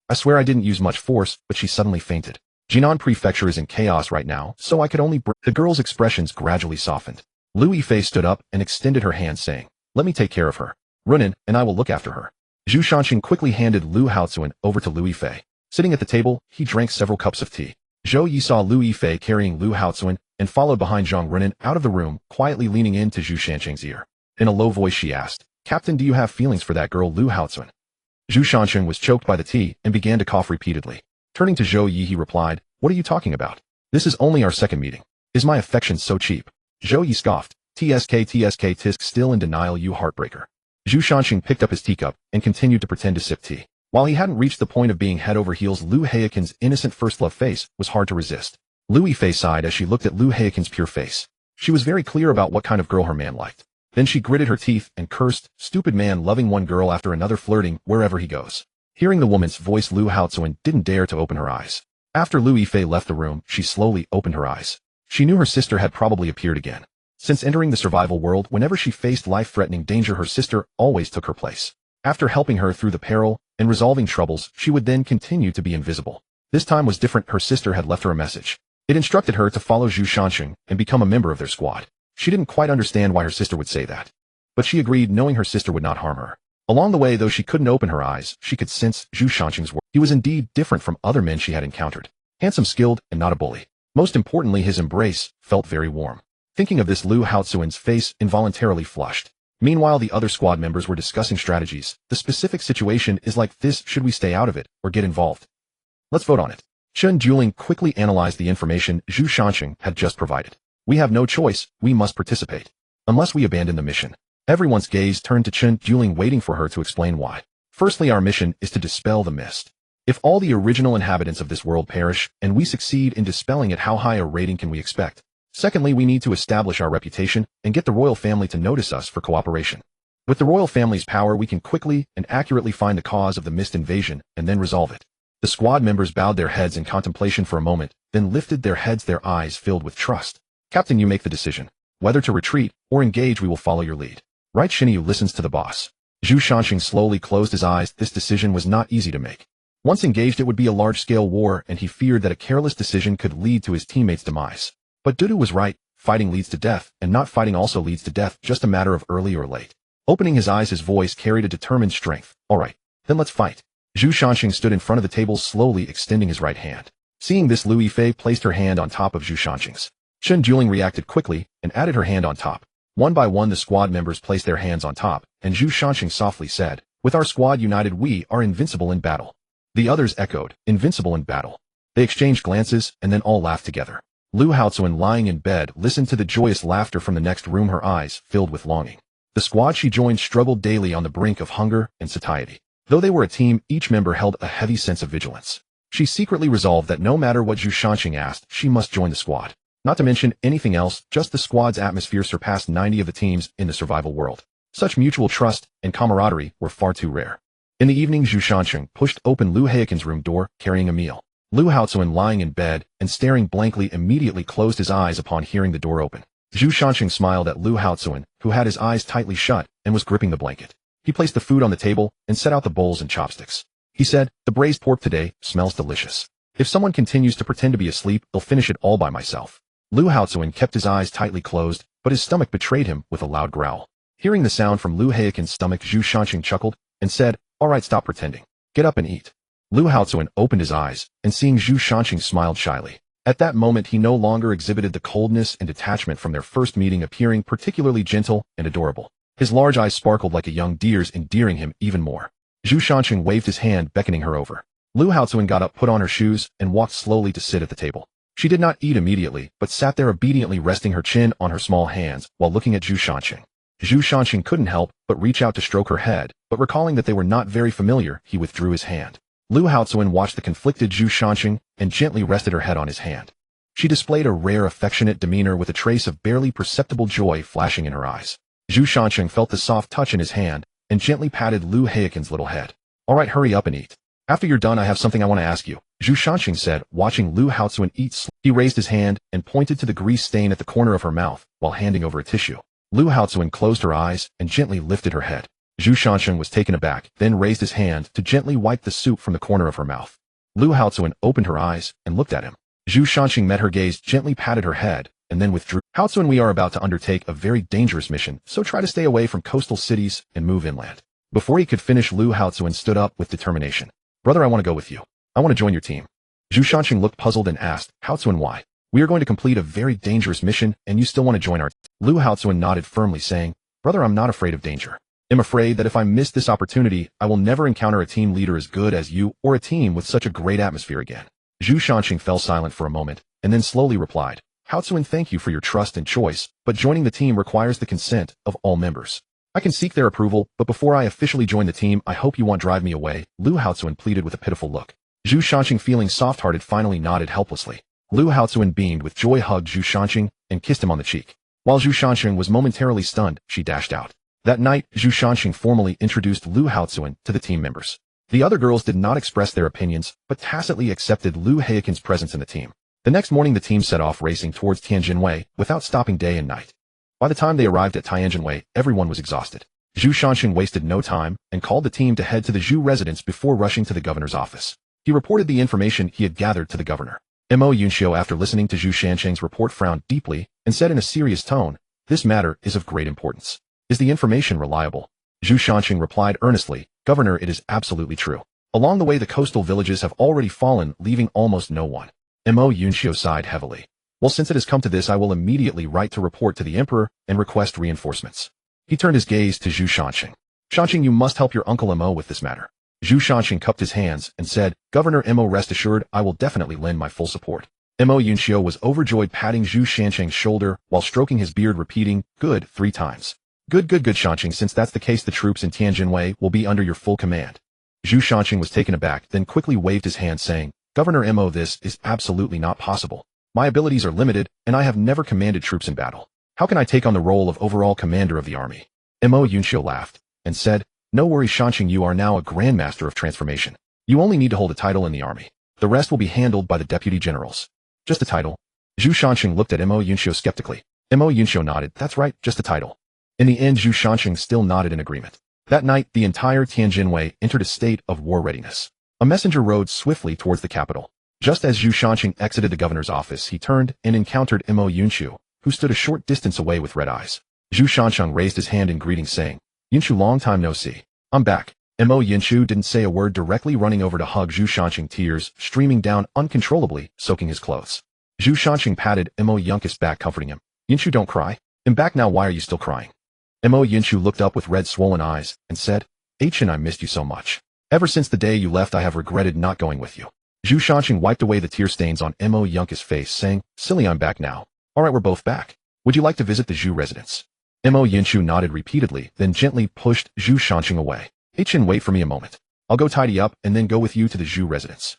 I swear I didn't use much force, but she suddenly fainted. Jinan Prefecture is in chaos right now, so I could only The girl's expressions gradually softened. Lu Yifei stood up and extended her hand, saying, Let me take care of her. Run in, and I will look after her. Zhu Shanjin quickly handed Lu Haozuan over to Lu Yifei. Sitting at the table, he drank several cups of tea. Zhou Yi saw Lu Yifei carrying Lu Haozuan and followed behind Zhang Runin out of the room, quietly leaning into Zhu Shanjin's ear. In a low voice she asked, Captain, do you have feelings for that girl Lu Haozuan? Zhu Shanjin was choked by the tea and began to cough repeatedly. Turning to Zhou Yi, he replied, What are you talking about? This is only our second meeting. Is my affection so cheap? Zhou Yi scoffed. TSK tisk still in denial, you heartbreaker. Zhu Shanxing picked up his teacup and continued to pretend to sip tea. While he hadn't reached the point of being head over heels, Lu Heikin's innocent first love face was hard to resist. Lu Yifei sighed as she looked at Lu Heikin's pure face. She was very clear about what kind of girl her man liked. Then she gritted her teeth and cursed, stupid man loving one girl after another, flirting wherever he goes. Hearing the woman's voice, Lu Haozuan didn't dare to open her eyes. After Lu Yifei left the room, she slowly opened her eyes. She knew her sister had probably appeared again. Since entering the survival world, whenever she faced life-threatening danger, her sister always took her place. After helping her through the peril and resolving troubles, she would then continue to be invisible. This time was different. Her sister had left her a message. It instructed her to follow Zhu Shanxing and become a member of their squad. She didn't quite understand why her sister would say that, but she agreed, knowing her sister would not harm her. Along the way, though she couldn't open her eyes, she could sense Zhu Shanxing's work. He was indeed different from other men she had encountered. Handsome, skilled, and not a bully. Most importantly, his embrace felt very warm. Thinking of this, Lu Haozuan's face involuntarily flushed. Meanwhile, the other squad members were discussing strategies. The specific situation is like this: should we stay out of it or get involved? Let's vote on it. Chen Juling quickly analyzed the information Zhu Shanxing had just provided. We have no choice, we must participate. Unless we abandon the mission. Everyone's gaze turned to Chen Juling, waiting for her to explain why. Firstly, our mission is to dispel the mist. If all the original inhabitants of this world perish, and we succeed in dispelling it, how high a rating can we expect? Secondly, we need to establish our reputation and get the royal family to notice us for cooperation. With the royal family's power, we can quickly and accurately find the cause of the mist invasion and then resolve it. The squad members bowed their heads in contemplation for a moment, then lifted their heads, their eyes filled with trust. Captain, you make the decision. Whether to retreat or engage, we will follow your lead. Right? Shinyu listens to the boss. Zhu Shanxing slowly closed his eyes. This decision was not easy to make. Once engaged, it would be a large-scale war, and he feared that a careless decision could lead to his teammates' demise. But Dudu was right. Fighting leads to death, and not fighting also leads to death, just a matter of early or late. Opening his eyes, his voice carried a determined strength. All right, then let's fight. Zhu Shanxing stood in front of the table, slowly extending his right hand. Seeing this, Lu Yifei placed her hand on top of Zhu Shanxing's. Chen Juling reacted quickly and added her hand on top. One by one, the squad members placed their hands on top, and Zhu Shanxing softly said, "With our squad united, we are invincible in battle." The others echoed, "Invincible in battle." They exchanged glances, and then all laughed together. Lu Haozuan, lying in bed, listened to the joyous laughter from the next room, her eyes filled with longing. The squad she joined struggled daily on the brink of hunger and satiety. Though they were a team, each member held a heavy sense of vigilance. She secretly resolved that no matter what Zhu Shanxing asked, she must join the squad. Not to mention anything else, just the squad's atmosphere surpassed 90 of the teams in the survival world. Such mutual trust and camaraderie were far too rare. In the evening, Zhu Shanxing pushed open Lu Heikin's room door, carrying a meal. Lu Haozuan, lying in bed and staring blankly, immediately closed his eyes upon hearing the door open. Zhu Shanxing smiled at Lu Haozuan, who had his eyes tightly shut and was gripping the blanket. He placed the food on the table and set out the bowls and chopsticks. He said, "The braised pork today smells delicious. If someone continues to pretend to be asleep, I'll finish it all by myself." Lu Haozuan kept his eyes tightly closed, but his stomach betrayed him with a loud growl. Hearing the sound from Lu Heikin's stomach, Zhu Shanxing chuckled and said, "All right, stop pretending. Get up and eat." Lu Haozuan opened his eyes, and seeing Zhu Shanxing, smiled shyly. At that moment, he no longer exhibited the coldness and detachment from their first meeting, appearing particularly gentle and adorable. His large eyes sparkled like a young deer's, endearing him even more. Zhu Shanxing waved his hand, beckoning her over. Lu Haozuan got up, put on her shoes, and walked slowly to sit at the table. She did not eat immediately, but sat there obediently, resting her chin on her small hands while looking at Zhu Shanxing. Zhu Shanxing couldn't help but reach out to stroke her head, but recalling that they were not very familiar, he withdrew his hand. Lu Haozuan watched the conflicted Zhu Shanxing and gently rested her head on his hand. She displayed a rare, affectionate demeanor with a trace of barely perceptible joy flashing in her eyes. Zhu Shanxing felt the soft touch in his hand and gently patted Lu Heikin's little head. "All right, hurry up and eat. After you're done, I have something I want to ask you," Zhu Shanxing said, watching Lu Haozuan eat. He raised his hand and pointed to the grease stain at the corner of her mouth while handing over a tissue. Lu Haozuan closed her eyes and gently lifted her head. Zhu Shanxing was taken aback, then raised his hand to gently wipe the soup from the corner of her mouth. Lu Haozuan opened her eyes and looked at him. Zhu Shanxing met her gaze, gently patted her head, and then withdrew. "Haozuan, we are about to undertake a very dangerous mission, so try to stay away from coastal cities and move inland." Before he could finish, Lu Haozuan stood up with determination. "Brother, I want to go with you. I want to join your team." Zhu Shanxing looked puzzled and asked, "Haozuan, why? We are going to complete a very dangerous mission, and you still want to join our team?" Lu Haozuan nodded firmly, saying, "Brother, I'm not afraid of danger. I'm afraid that if I miss this opportunity, I will never encounter a team leader as good as you or a team with such a great atmosphere again." Zhu Shanqing fell silent for a moment, and then slowly replied, Hao Tzuan, thank you for your trust and choice, but joining the team requires the consent of all members. I can seek their approval, but before I officially join the team, I hope you won't drive me away, Lu Haozuan pleaded with a pitiful look. Zhu Shanqing, feeling soft-hearted, finally nodded helplessly. Lu Haozuan beamed with joy, hugged Zhu Shanqing, and kissed him on the cheek. While Zhu Shanqing was momentarily stunned, she dashed out. That night, Zhu Shanqing formally introduced Lu Haozuan to the team members. The other girls did not express their opinions, but tacitly accepted Lu Heikin's presence in the team. The next morning the team set off racing towards Tianjinwei, without stopping day and night. By the time they arrived at Tianjinwei, everyone was exhausted. Zhu Shanqing wasted no time, and called the team to head to the Zhu residence before rushing to the governor's office. He reported the information he had gathered to the governor. Mo Yunxiu, after listening to Zhu Shanqing's report, frowned deeply, and said in a serious tone, This matter is of great importance. Is the information reliable? Zhu Shanqing replied earnestly, Governor, it is absolutely true. Along the way the coastal villages have already fallen, leaving almost no one. Mo Yunxiu sighed heavily. Well, since it has come to this, I will immediately write to report to the emperor and request reinforcements. He turned his gaze to Zhu Shanqing. Shanqing, you must help your uncle Mo with this matter. Zhu Shanqing cupped his hands and said, Governor Mo, rest assured, I will definitely lend my full support. Mo Yunxiu was overjoyed, patting Zhu Shanqing's shoulder while stroking his beard, repeating, Good, 3 times. Good Shanqing, since that's the case, the troops in Tianjinwei will be under your full command. Zhu Shanqing was taken aback, then quickly waved his hand, saying, Governor Mo, this is absolutely not possible. My abilities are limited, and I have never commanded troops in battle. How can I take on the role of overall commander of the army? Mo Yunxiu laughed, and said, No worries Shanqing, you are now a grandmaster of transformation. You only need to hold a title in the army. The rest will be handled by the deputy generals. Just a title? Zhu Shanqing looked at Mo Yunxiu skeptically. Mo Yunxiu nodded, That's right, just a title. In the end, Zhu Shanqing still nodded in agreement. That night, the entire Tianjinwei entered a state of war readiness. A messenger rode swiftly towards the capital. Just as Zhu Shanqing exited the governor's office, he turned and encountered Mo Yunxiu, who stood a short distance away with red eyes. Zhu Shanqing raised his hand in greeting, saying, Yunxiu, long time no see. I'm back. Mo Yunxiu didn't say a word, directly running over to hug Zhu Shanqing, tears streaming down uncontrollably, soaking his clothes. Zhu Shanqing patted Mo Yunxiu's back, comforting him. Yunxiu, don't cry. I'm back now, why are you still crying? Mo Yunxiu looked up with red swollen eyes and said, Chen, I missed you so much. Ever since the day you left, I have regretted not going with you. Zhu Shanqing wiped away the tear stains on Mo Yunxiu's face, saying, Silly, I'm back now. Alright, we're both back. Would you like to visit the Zhu residence? Mo Yunxiu nodded repeatedly, then gently pushed Zhu Shanqing away. Chen, wait for me a moment. I'll go tidy up and then go with you to the Zhu residence.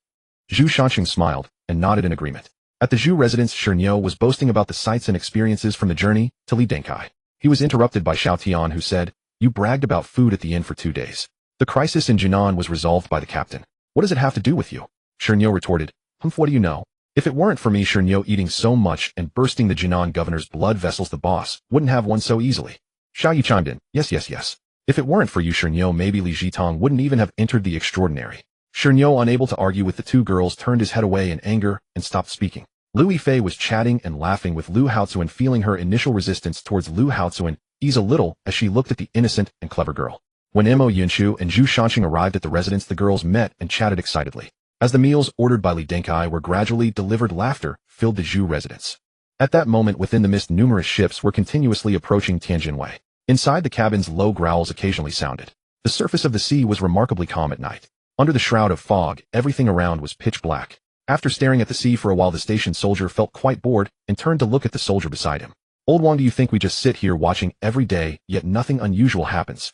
Zhu Shanqing smiled and nodded in agreement. At the Zhu residence, Shernyo was boasting about the sights and experiences from the journey to Li Denkai. He was interrupted by Xiao Tian, who said, You bragged about food at the inn for 2 days. The crisis in Jinan was resolved by the captain. What does it have to do with you? Shernyo retorted, What do you know? If it weren't for me, Shernyo, eating so much and bursting the Jinan governor's blood vessels, the boss wouldn't have won so easily. Xiao Yi chimed in, Yes. If it weren't for you, Shernyo, maybe Li Jitong wouldn't even have entered the extraordinary. Shernyo, unable to argue with the 2 girls, turned his head away in anger and stopped speaking. Lu Yifei was chatting and laughing with Lu Haozuan, feeling her initial resistance towards Lu Haozuan ease a little as she looked at the innocent and clever girl. When Mo Yunxiu and Zhu Shanqing arrived at the residence, the girls met and chatted excitedly. As the meals ordered by Li Denkai were gradually delivered, laughter filled the Zhu residence. At that moment, within the mist, numerous ships were continuously approaching Tianjinwei. Inside the cabins, low growls occasionally sounded. The surface of the sea was remarkably calm at night. Under the shroud of fog, everything around was pitch black. After staring at the sea for a while, the station soldier felt quite bored and turned to look at the soldier beside him. Old Wang, do you think we just sit here watching every day, yet nothing unusual happens?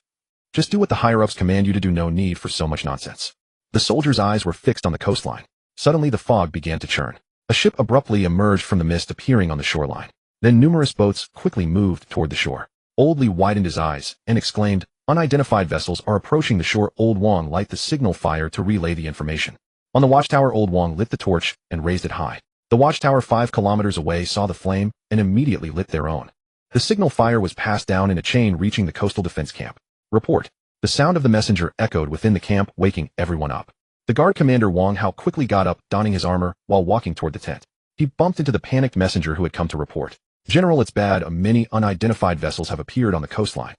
Just do what the higher-ups command you to do, no need for so much nonsense. The soldier's eyes were fixed on the coastline. Suddenly the fog began to churn. A ship abruptly emerged from the mist, appearing on the shoreline. Then numerous boats quickly moved toward the shore. Old Li widened his eyes and exclaimed, Unidentified vessels are approaching the shore. Old Wang light the signal fire to relay the information. On the watchtower, Old Wang lit the torch and raised it high. The watchtower 5 kilometers away saw the flame and immediately lit their own. The signal fire was passed down in a chain, reaching the coastal defense camp. Report. The sound of the messenger echoed within the camp, waking everyone up. The guard commander Wang Hao quickly got up, donning his armor, while walking toward the tent. He bumped into the panicked messenger who had come to report. General, it's bad. Many unidentified vessels have appeared on the coastline.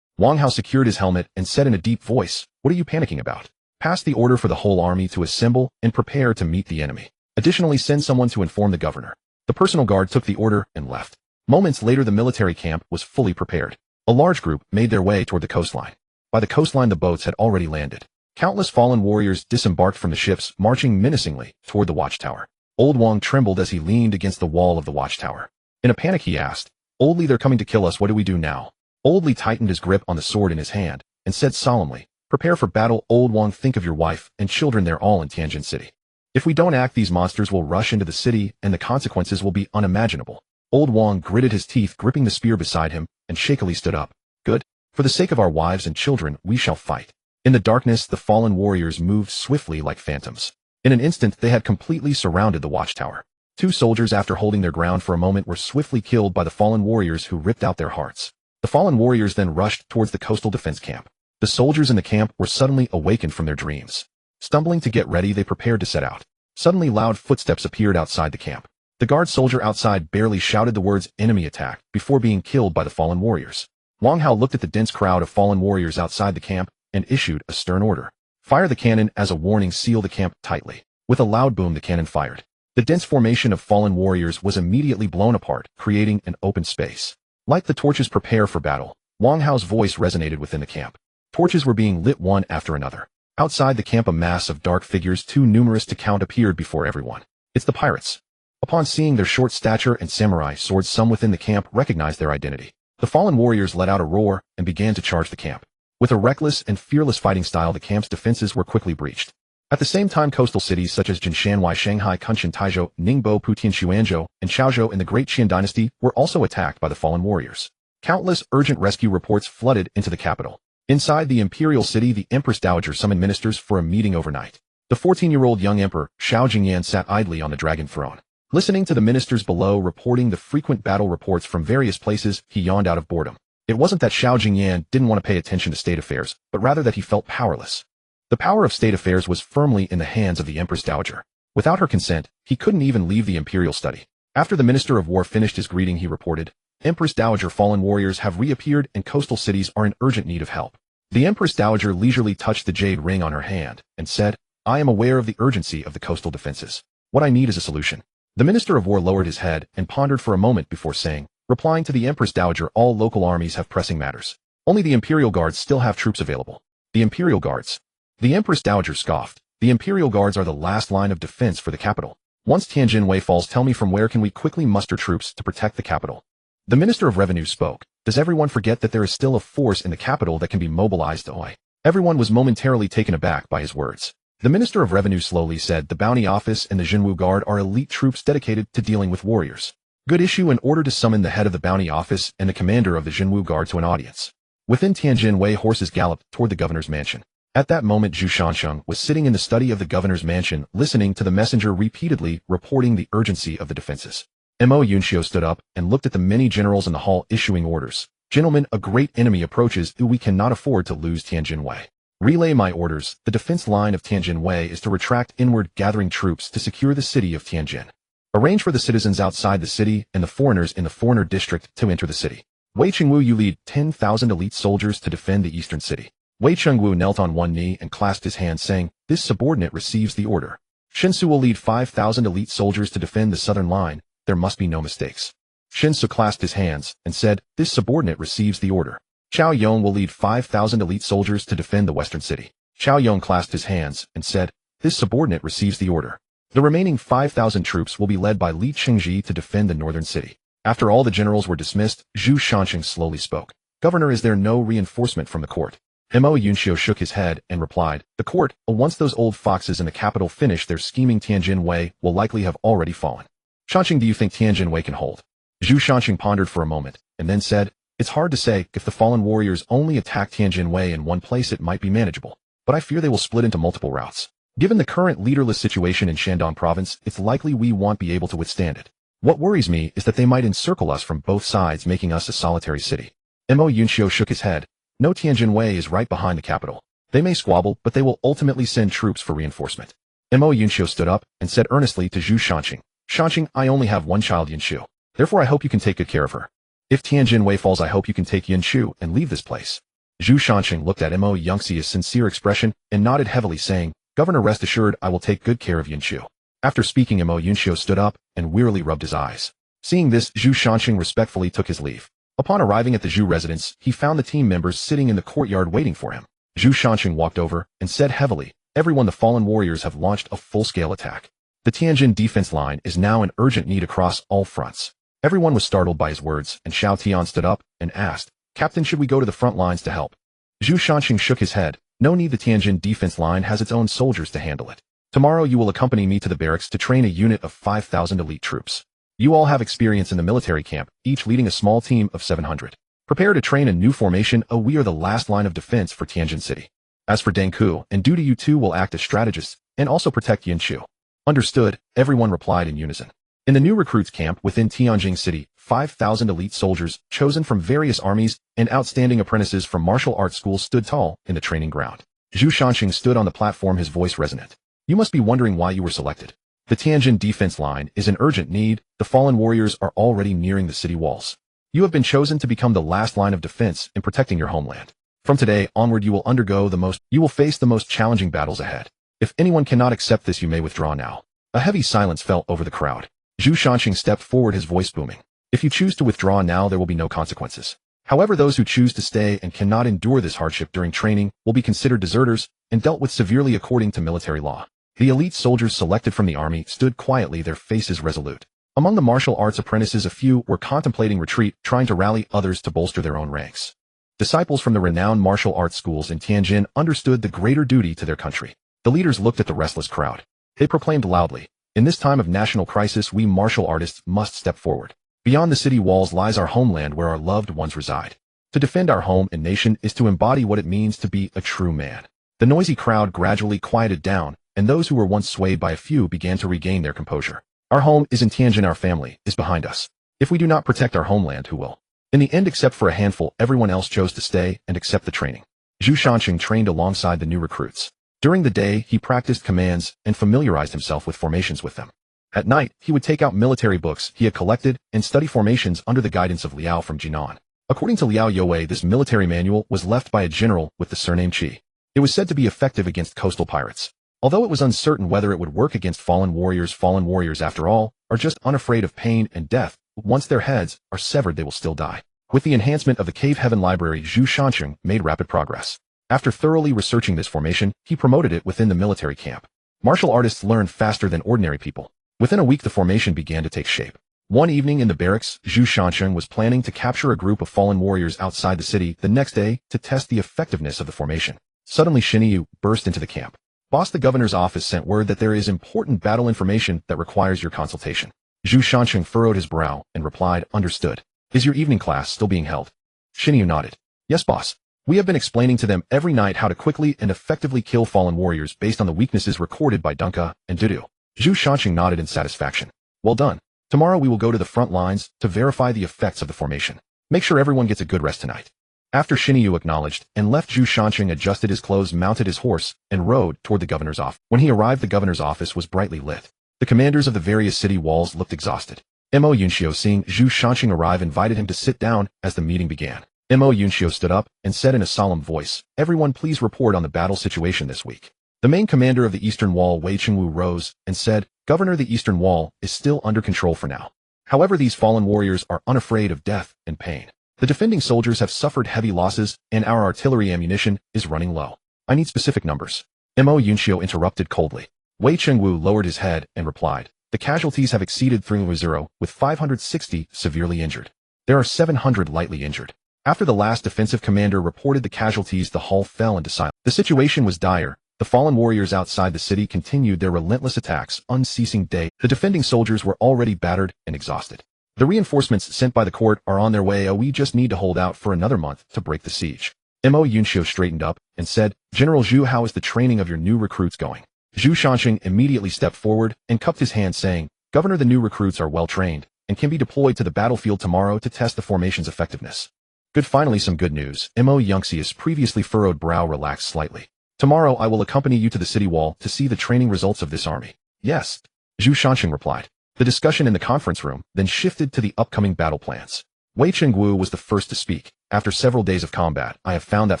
Wang Hao secured his helmet and said in a deep voice, What are you panicking about? Pass the order for the whole army to assemble and prepare to meet the enemy. Additionally, send someone to inform the governor. The personal guard took the order and left. Moments later, the military camp was fully prepared. A large group made their way toward the coastline. By the coastline, the boats had already landed. Countless fallen warriors disembarked from the ships, marching menacingly toward the watchtower. Old Wang trembled as he leaned against the wall of the watchtower. In a panic he asked, "Old Li, they're coming to kill us, what do we do now?" Old Li tightened his grip on the sword in his hand, and said solemnly, "Prepare for battle, Old Wang, think of your wife and children, they're all in Tianjin City. If we don't act, these monsters will rush into the city, and the consequences will be unimaginable." Old Wang gritted his teeth, gripping the spear beside him, and shakily stood up. "Good. For the sake of our wives and children, we shall fight." In the darkness, the fallen warriors moved swiftly like phantoms. In an instant, they had completely surrounded the watchtower. 2 soldiers, after holding their ground for a moment, were swiftly killed by the fallen warriors, who ripped out their hearts. The fallen warriors then rushed towards the coastal defense camp. The soldiers in the camp were suddenly awakened from their dreams. Stumbling to get ready, they prepared to set out. Suddenly, loud footsteps appeared outside the camp. The guard soldier outside barely shouted the words "enemy attack" before being killed by the fallen warriors. Wang Hao looked at the dense crowd of fallen warriors outside the camp and issued a stern order. "Fire the cannon as a warning, seal the camp tightly." With a loud boom, the cannon fired. The dense formation of fallen warriors was immediately blown apart, creating an open space. "Light the torches, prepare for battle." Wang Hao's voice resonated within the camp. Torches were being lit one after another. Outside the camp, a mass of dark figures too numerous to count appeared before everyone. "It's the pirates." Upon seeing their short stature and samurai swords, some within the camp recognized their identity. The fallen warriors let out a roar and began to charge the camp. With a reckless and fearless fighting style, the camp's defenses were quickly breached. At the same time, coastal cities such as Jinshanwei, Shanghai, Kunshan, Taizhou, Ningbo, Putian, Xuanzhou, and Chaozhou in the Great Qian dynasty were also attacked by the fallen warriors. Countless urgent rescue reports flooded into the capital. Inside the imperial city, the Empress Dowager summoned ministers for a meeting overnight. The 14-year-old young emperor, Xiao Jingyan, sat idly on the dragon throne. Listening to the ministers below reporting the frequent battle reports from various places, he yawned out of boredom. It wasn't that Xiao Jingyan didn't want to pay attention to state affairs, but rather that he felt powerless. The power of state affairs was firmly in the hands of the Empress Dowager. Without her consent, he couldn't even leave the imperial study. After the Minister of War finished his greeting, he reported, "Empress Dowager, fallen warriors have reappeared and coastal cities are in urgent need of help." The Empress Dowager leisurely touched the jade ring on her hand and said, "I am aware of the urgency of the coastal defenses. What I need is a solution." The Minister of War lowered his head and pondered for a moment before saying, replying to the Empress Dowager, "All local armies have pressing matters. Only the Imperial Guards still have troops available." "The Imperial Guards?" The Empress Dowager scoffed. "The Imperial Guards are the last line of defense for the capital. Once Tianjin Wei falls, tell me from where can we quickly muster troops to protect the capital?" The Minister of Revenue spoke. "Does everyone forget that there is still a force in the capital that can be mobilized to Oi?" Everyone was momentarily taken aback by his words. The Minister of Revenue slowly said, "The Bounty Office and the Jinwu Guard are elite troops dedicated to dealing with warriors. Good, issue an order to summon the head of the Bounty Office and the commander of the Jinwu Guard to an audience." Within Tianjin Wei, horses galloped toward the governor's mansion. At that moment, Zhu Shansheng was sitting in the study of the governor's mansion, listening to the messenger repeatedly reporting the urgency of the defenses. Mo Yunxiu stood up and looked at the many generals in the hall, issuing orders. "Gentlemen, a great enemy approaches. We cannot afford to lose Tianjin Wei. Relay my orders. The defense line of Tianjin Wei is to retract inward, gathering troops to secure the city of Tianjin. Arrange for the citizens outside the city and the foreigners in the foreigner district to enter the city. Wei Chengwu, you lead 10,000 elite soldiers to defend the eastern city." Wei Chengwu knelt on one knee and clasped his hand, saying, "This subordinate receives the order." "Shinsu will lead 5,000 elite soldiers to defend the southern line. There must be no mistakes." Shinsu clasped his hands and said, "This subordinate receives the order." "Chao Yong will lead 5,000 elite soldiers to defend the western city." Chao Yong clasped his hands and said, "This subordinate receives the order." The remaining 5,000 troops will be led by Li Chengji to defend the northern city. After all the generals were dismissed, Zhu Shansheng slowly spoke. "Governor, is there no reinforcement from the court?" Mo Yunxiu shook his head and replied, "The court, once those old foxes in the capital finish their scheming, Tianjin Wei will likely have already fallen." "Shansheng, do you think Tianjin Wei can hold?" Zhu Shansheng pondered for a moment and then said, "It's hard to say. If the fallen warriors only attack Tianjin Wei in one place, it might be manageable. But I fear they will split into multiple routes. Given the current leaderless situation in Shandong province, it's likely we won't be able to withstand it. What worries me is that they might encircle us from both sides, making us a solitary city." Mo Yunxiu shook his head. "No, Tianjin Wei is right behind the capital. They may squabble, but they will ultimately send troops for reinforcement." Mo Yunxiu stood up and said earnestly to Zhu Shansheng, "Shansheng, I only have one child, Yunxiu. Therefore I hope you can take good care of her. If Tianjin Wei falls, I hope you can take Yunxiu and leave this place." Zhu Shansheng looked at Mo Yunxiu's sincere expression and nodded heavily, saying, "Governor, rest assured I will take good care of Yunxiu." After speaking, Mo Yunxiu stood up and wearily rubbed his eyes. Seeing this, Zhu Shansheng respectfully took his leave. Upon arriving at the Zhu residence, he found the team members sitting in the courtyard waiting for him. Zhu Shanqing walked over and said heavily, "Everyone, the fallen warriors have launched a full-scale attack. The Tianjin defense line is now in urgent need across all fronts." Everyone was startled by his words, and Xiao Tian stood up and asked, "Captain, should we go to the front lines to help?" Zhu Shanqing shook his head. "No need, the Tianjin defense line has its own soldiers to handle it. Tomorrow you will accompany me to the barracks to train a unit of 5,000 elite troops. You all have experience in the military camp, each leading a small team of 700. Prepare to train a new formation. We are the last line of defense for Tianjin City. As for Deng Ku and Duty, you two will act as strategists and also protect Yinqiu." "Understood," everyone replied in unison. In the new recruits camp within Tianjin City, 5,000 elite soldiers, chosen from various armies and outstanding apprentices from martial arts schools, stood tall in the training ground. Zhu Shanqing stood on the platform, his voice resonant. "You must be wondering why you were selected. The Tianjin defense line is in urgent need. The fallen warriors are already nearing the city walls. You have been chosen to become the last line of defense in protecting your homeland. From today onward, you will face the most challenging battles ahead. If anyone cannot accept this, you may withdraw now." A heavy silence fell over the crowd. Zhu Shanqing stepped forward, his voice booming. "If you choose to withdraw now, there will be no consequences. However, those who choose to stay and cannot endure this hardship during training will be considered deserters and dealt with severely according to military law." The elite soldiers selected from the army stood quietly, their faces resolute. Among the martial arts apprentices, a few were contemplating retreat, trying to rally others to bolster their own ranks. Disciples from the renowned martial arts schools in Tianjin understood the greater duty to their country. The leaders looked at the restless crowd. They proclaimed loudly, "In this time of national crisis, we martial artists must step forward. Beyond the city walls lies our homeland, where our loved ones reside. To defend our home and nation is to embody what it means to be a true man." The noisy crowd gradually quieted down, and those who were once swayed by a few began to regain their composure. "Our home is in Tianjin. Our family is behind us. If we do not protect our homeland, who will?" In the end, except for a handful, everyone else chose to stay and accept the training. Zhu Shanqing trained alongside the new recruits. During the day, he practiced commands and familiarized himself with formations with them. At night, he would take out military books he had collected and study formations under the guidance of Liao from Jinan. According to Liao Youwei, this military manual was left by a general with the surname Qi. It was said to be effective against coastal pirates. Although it was uncertain whether it would work against fallen warriors, after all, are just unafraid of pain and death. Once their heads are severed, they will still die. With the enhancement of the Cave Heaven Library, Zhu Shanqing made rapid progress. After thoroughly researching this formation, he promoted it within the military camp. Martial artists learn faster than ordinary people. Within a week, the formation began to take shape. One evening in the barracks, Zhu Shanqing was planning to capture a group of fallen warriors outside the city the next day to test the effectiveness of the formation. Suddenly, Xinyu burst into the camp. "Boss, the governor's office sent word that there is important battle information that requires your consultation." Zhu Shanqing furrowed his brow and replied, "Understood. Is your evening class still being held?" Xinyu nodded. "Yes, boss. We have been explaining to them every night how to quickly and effectively kill fallen warriors based on the weaknesses recorded by Dunka and Dudu." Zhu Shanqing nodded in satisfaction. "Well done. Tomorrow we will go to the front lines to verify the effects of the formation. Make sure everyone gets a good rest tonight." After Xinyu acknowledged and left, Zhu Shanqing adjusted his clothes, mounted his horse, and rode toward the governor's office. When he arrived, the governor's office was brightly lit. The commanders of the various city walls looked exhausted. Mo Yunxiu, seeing Zhu Shanqing arrive, invited him to sit down as the meeting began. Mo Yunxiu stood up and said in a solemn voice, "Everyone, please report on the battle situation this week." The main commander of the Eastern Wall, Wei Chengwu, rose and said, "Governor, the Eastern Wall is still under control for now. However, these fallen warriors are unafraid of death and pain. The defending soldiers have suffered heavy losses, and our artillery ammunition is running low. I need specific numbers." Mo Yunxiu interrupted coldly. Wei Chengwu lowered his head and replied, "The casualties have exceeded 300, with 560 severely injured. There are 700 lightly injured." After the last defensive commander reported the casualties, the hall fell into silence. The situation was dire. The fallen warriors outside the city continued their relentless attacks, unceasing day. The defending soldiers were already battered and exhausted. "The reinforcements sent by the court are on their way. We just need to hold out for another month to break the siege." Mo Yunxiu straightened up and said, "General Zhu, how is the training of your new recruits going?" Zhu Shanqing immediately stepped forward and cupped his hand, saying, "Governor, the new recruits are well trained and can be deployed to the battlefield tomorrow to test the formation's effectiveness." "Good, finally some good news." Mo Yunxiu's previously furrowed brow relaxed slightly. "Tomorrow I will accompany you to the city wall to see the training results of this army." "Yes," Zhu Shanqing replied. The discussion in the conference room then shifted to the upcoming battle plans. Wei Chengwu was the first to speak. "After several days of combat, I have found that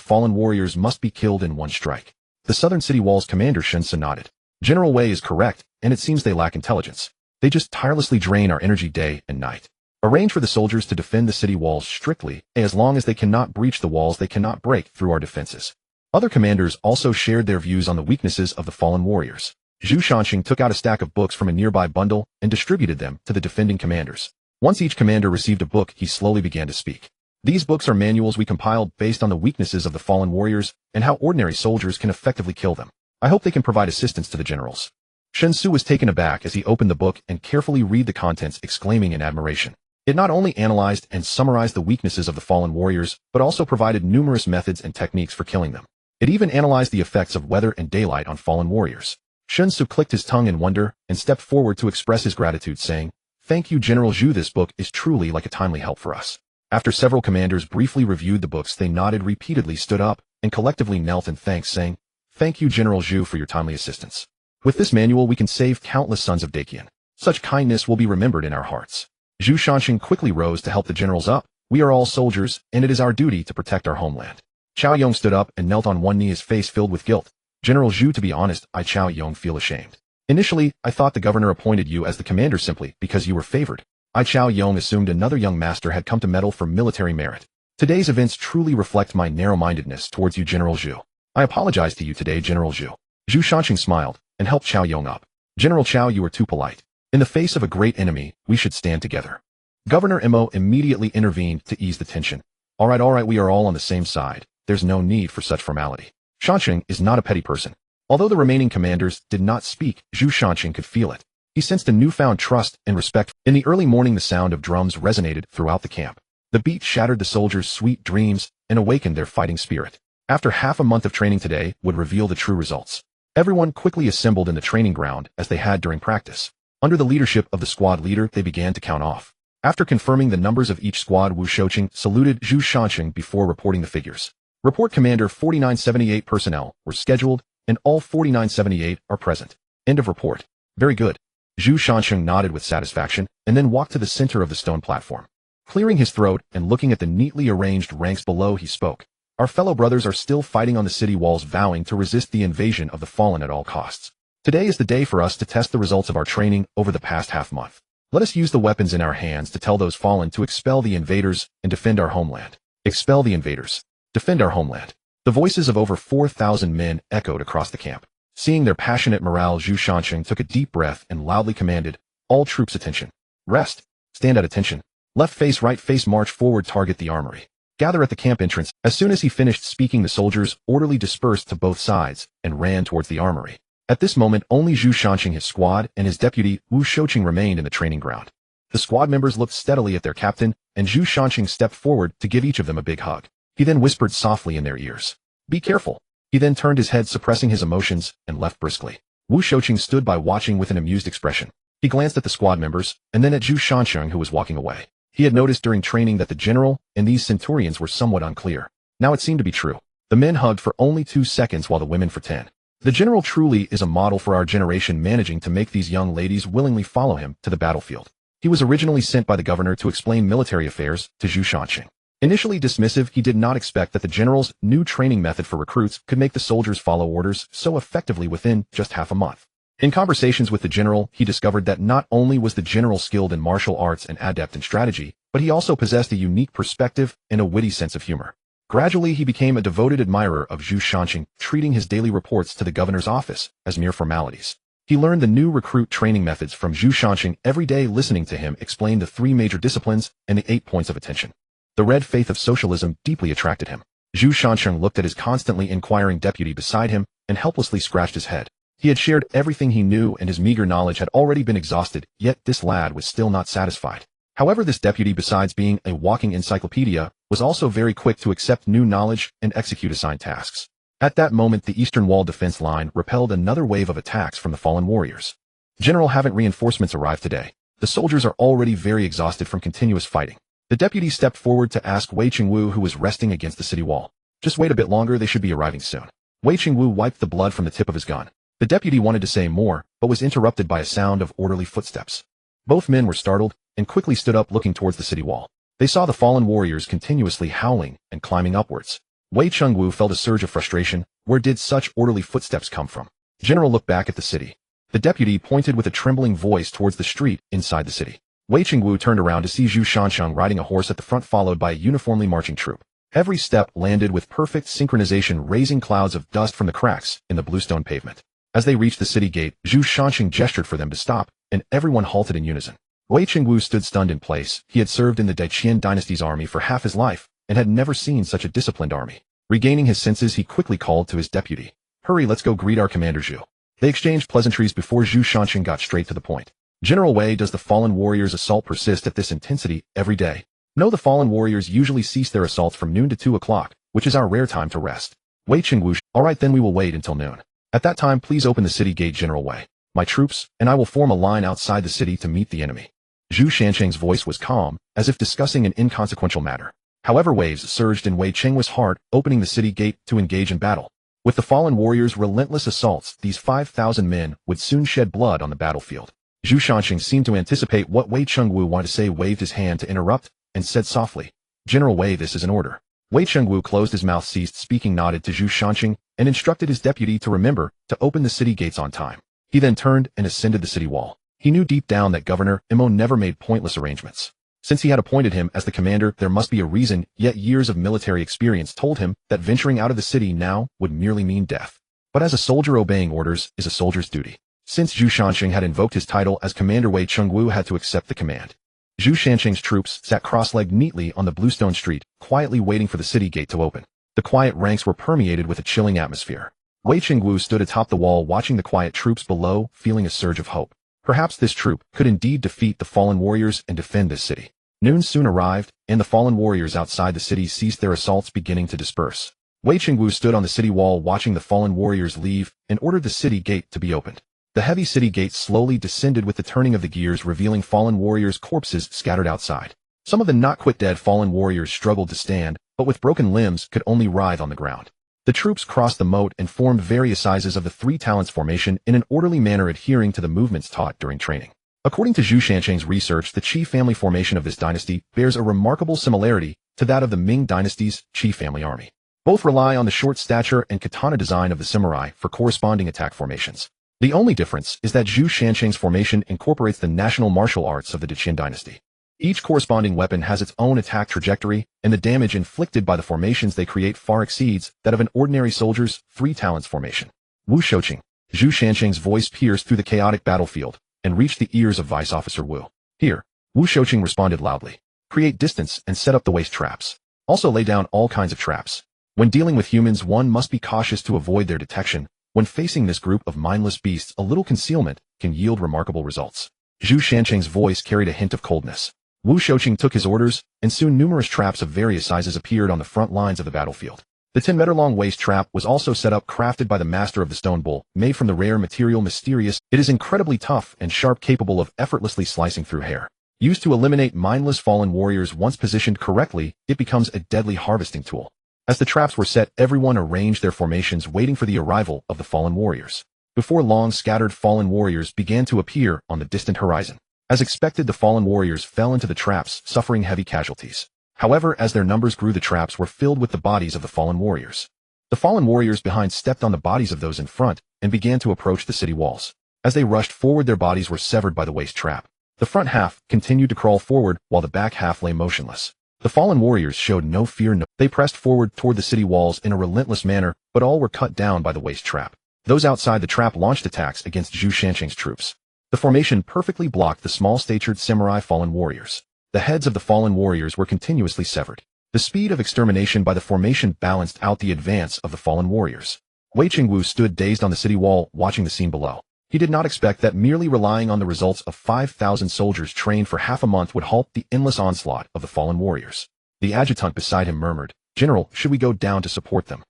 fallen warriors must be killed in one strike." The southern city wall's commander Shen Se nodded. "General Wei is correct, and it seems they lack intelligence. They just tirelessly drain our energy day and night. Arrange for the soldiers to defend the city walls strictly. As long as they cannot breach the walls, they cannot break through our defenses." Other commanders also shared their views on the weaknesses of the fallen warriors. Zhu Shanqing took out a stack of books from a nearby bundle and distributed them to the defending commanders. Once each commander received a book, he slowly began to speak. These books are manuals we compiled based on the weaknesses of the fallen warriors and how ordinary soldiers can effectively kill them. I hope they can provide assistance to the generals. Shen Su was taken aback as he opened the book and carefully read the contents, exclaiming in admiration. It not only analyzed and summarized the weaknesses of the fallen warriors, but also provided numerous methods and techniques for killing them. It even analyzed the effects of weather and daylight on fallen warriors. Shen Su clicked his tongue in wonder and stepped forward to express his gratitude, saying, "Thank you, General Zhu. This book is truly like a timely help for us." After several commanders briefly reviewed the books, they nodded repeatedly, stood up, and collectively knelt in thanks, saying, "Thank you, General Zhu, for your timely assistance. With this manual, we can save countless sons of Dakian. Such kindness will be remembered in our hearts." Zhu Shanqing quickly rose to help the generals up. "We are all soldiers, and it is our duty to protect our homeland." Chao Yong stood up and knelt on one knee, his face filled with guilt. "General Zhu, to be honest, I Chao Yong feel ashamed. Initially, I thought the governor appointed you as the commander simply because you were favored. I Chao Yong assumed another young master had come to medal for military merit. Today's events truly reflect my narrow-mindedness towards you, General Zhu. I apologize to you today, General Zhu." Zhu Shanqing smiled and helped Chao Yong up. "General Chao, you are too polite. In the face of a great enemy, we should stand together." Governor Mo immediately intervened to ease the tension. All right, we are all on the same side. There's no need for such formality. Shanqing is not a petty person." Although the remaining commanders did not speak, Zhu Shanqing could feel it. He sensed a newfound trust and respect. In the early morning, the sound of drums resonated throughout the camp. The beat shattered the soldiers' sweet dreams and awakened their fighting spirit. After half a month of training, today would reveal the true results. Everyone quickly assembled in the training ground as they had during practice. Under the leadership of the squad leader, they began to count off. After confirming the numbers of each squad, Wu Shouqing saluted Zhu Shanqing before reporting the figures. Report, Commander. 4978 personnel were scheduled, and all 4978 are present. End of report. Very good. Zhu Shanqing nodded with satisfaction and then walked to the center of the stone platform. Clearing his throat and looking at the neatly arranged ranks below, he spoke. "Our fellow brothers are still fighting on the city walls, vowing to resist the invasion of the fallen at all costs. Today is the day for us to test the results of our training over the past half-month. Let us use the weapons in our hands to tell those fallen to expel the invaders and defend our homeland. Expel the invaders. Defend our homeland." The voices of over 4,000 men echoed across the camp. Seeing their passionate morale, Zhu Shanqing took a deep breath and loudly commanded, "All troops attention. Rest. Stand at attention. Left face, right face, march forward, target the armory. Gather at the camp entrance." As soon as he finished speaking, the soldiers orderly dispersed to both sides and ran towards the armory. At this moment, only Zhu Shanqing, his squad, and his deputy, Wu Shouqing, remained in the training ground. The squad members looked steadily at their captain, and Zhu Shanqing stepped forward to give each of them a big hug. He then whispered softly in their ears, "Be careful." He then turned his head, suppressing his emotions, and left briskly. Wu Shouqing stood by, watching with an amused expression. He glanced at the squad members, and then at Zhu Shanqing, who was walking away. He had noticed during training that the general and these centurions were somewhat unclear. Now it seemed to be true. The men hugged for only 2 seconds while the women for 10. The general truly is a model for our generation, managing to make these young ladies willingly follow him to the battlefield. He was originally sent by the governor to explain military affairs to Zhu Shanqing. Initially dismissive, he did not expect that the general's new training method for recruits could make the soldiers follow orders so effectively within just half a month. In conversations with the general, he discovered that not only was the general skilled in martial arts and adept in strategy, but he also possessed a unique perspective and a witty sense of humor. Gradually, he became a devoted admirer of Zhu Shanqing, treating his daily reports to the governor's office as mere formalities. He learned the new recruit training methods from Zhu Shanqing every day, listening to him explain the 3 major disciplines and the 8 points of attention. The red faith of socialism deeply attracted him. Zhu Shanqing looked at his constantly inquiring deputy beside him and helplessly scratched his head. He had shared everything he knew and his meager knowledge had already been exhausted, yet this lad was still not satisfied. However, this deputy, besides being a walking encyclopedia, was also very quick to accept new knowledge and execute assigned tasks. At that moment, the Eastern Wall defense line repelled another wave of attacks from the fallen warriors. "General, haven't reinforcements arrived today? The soldiers are already very exhausted from continuous fighting." The deputy stepped forward to ask Wei Qingwu, who was resting against the city wall. "Just wait a bit longer, they should be arriving soon." Wei Qingwu wiped the blood from the tip of his gun. The deputy wanted to say more, but was interrupted by a sound of orderly footsteps. Both men were startled and quickly stood up, looking towards the city wall. They saw the fallen warriors continuously howling and climbing upwards. Wei Qingwu felt a surge of frustration. Where did such orderly footsteps come from? General looked back at the city. The deputy pointed with a trembling voice towards the street inside the city. Wei Qingwu turned around to see Zhu Shanqing riding a horse at the front, followed by a uniformly marching troop. Every step landed with perfect synchronization, raising clouds of dust from the cracks in the bluestone pavement. As they reached the city gate, Zhu Shanqing gestured for them to stop, and everyone halted in unison. Wei Qingwu stood stunned in place. He had served in the Daiqian dynasty's army for half his life, and had never seen such a disciplined army. Regaining his senses, he quickly called to his deputy. "Hurry, let's go greet our commander Zhu." They exchanged pleasantries before Zhu Shanqing got straight to the point. "General Wei, does the fallen warriors' assault persist at this intensity every day?" "No, the fallen warriors usually cease their assaults from noon to 2 o'clock, which is our rare time to rest." Wei Qingwu, "All right, then we will wait until noon. At that time, please open the city gate, General Wei. My troops and I will form a line outside the city to meet the enemy." Zhu Shanqing's voice was calm, as if discussing an inconsequential matter. However, waves surged in Wei Qingwu's heart, opening the city gate to engage in battle. With the fallen warriors' relentless assaults, these 5,000 men would soon shed blood on the battlefield. Zhu Shanqing seemed to anticipate what Wei Qingwu wanted to say, waved his hand to interrupt, and said softly, "General Wei, this is an order." Wei Qingwu closed his mouth, ceased speaking, nodded to Zhu Shanqing, and instructed his deputy to remember to open the city gates on time. He then turned and ascended the city wall. He knew deep down that Governor Imo never made pointless arrangements. Since he had appointed him as the commander, there must be a reason, yet years of military experience told him that venturing out of the city now would merely mean death. But as a soldier, obeying orders is a soldier's duty. Since Zhu Shanqing had invoked his title as commander, Wei Qingwu had to accept the command. Zhu Shanqing's troops sat cross-legged neatly on the bluestone street, quietly waiting for the city gate to open. The quiet ranks were permeated with a chilling atmosphere. Wei Qingwu stood atop the wall, watching the quiet troops below, feeling a surge of hope. Perhaps this troop could indeed defeat the fallen warriors and defend this city. Noon soon arrived, and the fallen warriors outside the city ceased their assaults, beginning to disperse. Wei Qingwu stood on the city wall watching the fallen warriors leave, and ordered the city gate to be opened. The heavy city gate slowly descended with the turning of the gears, revealing fallen warriors' corpses scattered outside. Some of the not quite dead fallen warriors struggled to stand, but with broken limbs could only writhe on the ground. The troops crossed the moat and formed various sizes of the three talents formation in an orderly manner, adhering to the movements taught during training. According to Zhu Shanqing's research, the Qi family formation of this dynasty bears a remarkable similarity to that of the Ming dynasty's Qi family army. Both rely on the short stature and katana design of the samurai for corresponding attack formations. The only difference is that Zhu Shanqing's formation incorporates the national martial arts of the Qin dynasty. Each corresponding weapon has its own attack trajectory, and the damage inflicted by the formations they create far exceeds that of an ordinary soldier's three talents formation. Wu Shouqing. Zhu Shanqing's voice pierced through the chaotic battlefield and reached the ears of Vice Officer Wu. "Here," Wu Shouqing responded loudly. "Create distance and set up the waste traps. Also lay down all kinds of traps. When dealing with humans, one must be cautious to avoid their detection. When facing this group of mindless beasts, a little concealment can yield remarkable results." Zhu Shanqing's voice carried a hint of coldness. Wu Shouqing took his orders, and soon numerous traps of various sizes appeared on the front lines of the battlefield. The 10-meter-long waist trap was also set up, crafted by the master of the stone bull, made from the rare material Mysterious. It is incredibly tough and sharp, capable of effortlessly slicing through hair. Used to eliminate mindless fallen warriors, once positioned correctly, it becomes a deadly harvesting tool. As the traps were set, everyone arranged their formations, waiting for the arrival of the fallen warriors. Before long, scattered fallen warriors began to appear on the distant horizon. As expected, the fallen warriors fell into the traps, suffering heavy casualties. However, as their numbers grew, the traps were filled with the bodies of the fallen warriors. The fallen warriors behind stepped on the bodies of those in front and began to approach the city walls. As they rushed forward, their bodies were severed by the waist trap. The front half continued to crawl forward, while the back half lay motionless. The fallen warriors showed no fear. They pressed forward toward the city walls in a relentless manner, but all were cut down by the waist trap. Those outside the trap launched attacks against Zhu Shanqing's troops. The formation perfectly blocked the small-statured samurai fallen warriors. The heads of the fallen warriors were continuously severed. The speed of extermination by the formation balanced out the advance of the fallen warriors. Wei Qingwu stood dazed on the city wall, watching the scene below. He did not expect that merely relying on the results of 5,000 soldiers trained for half a month would halt the endless onslaught of the fallen warriors. The adjutant beside him murmured, "General, should we go down to support them?"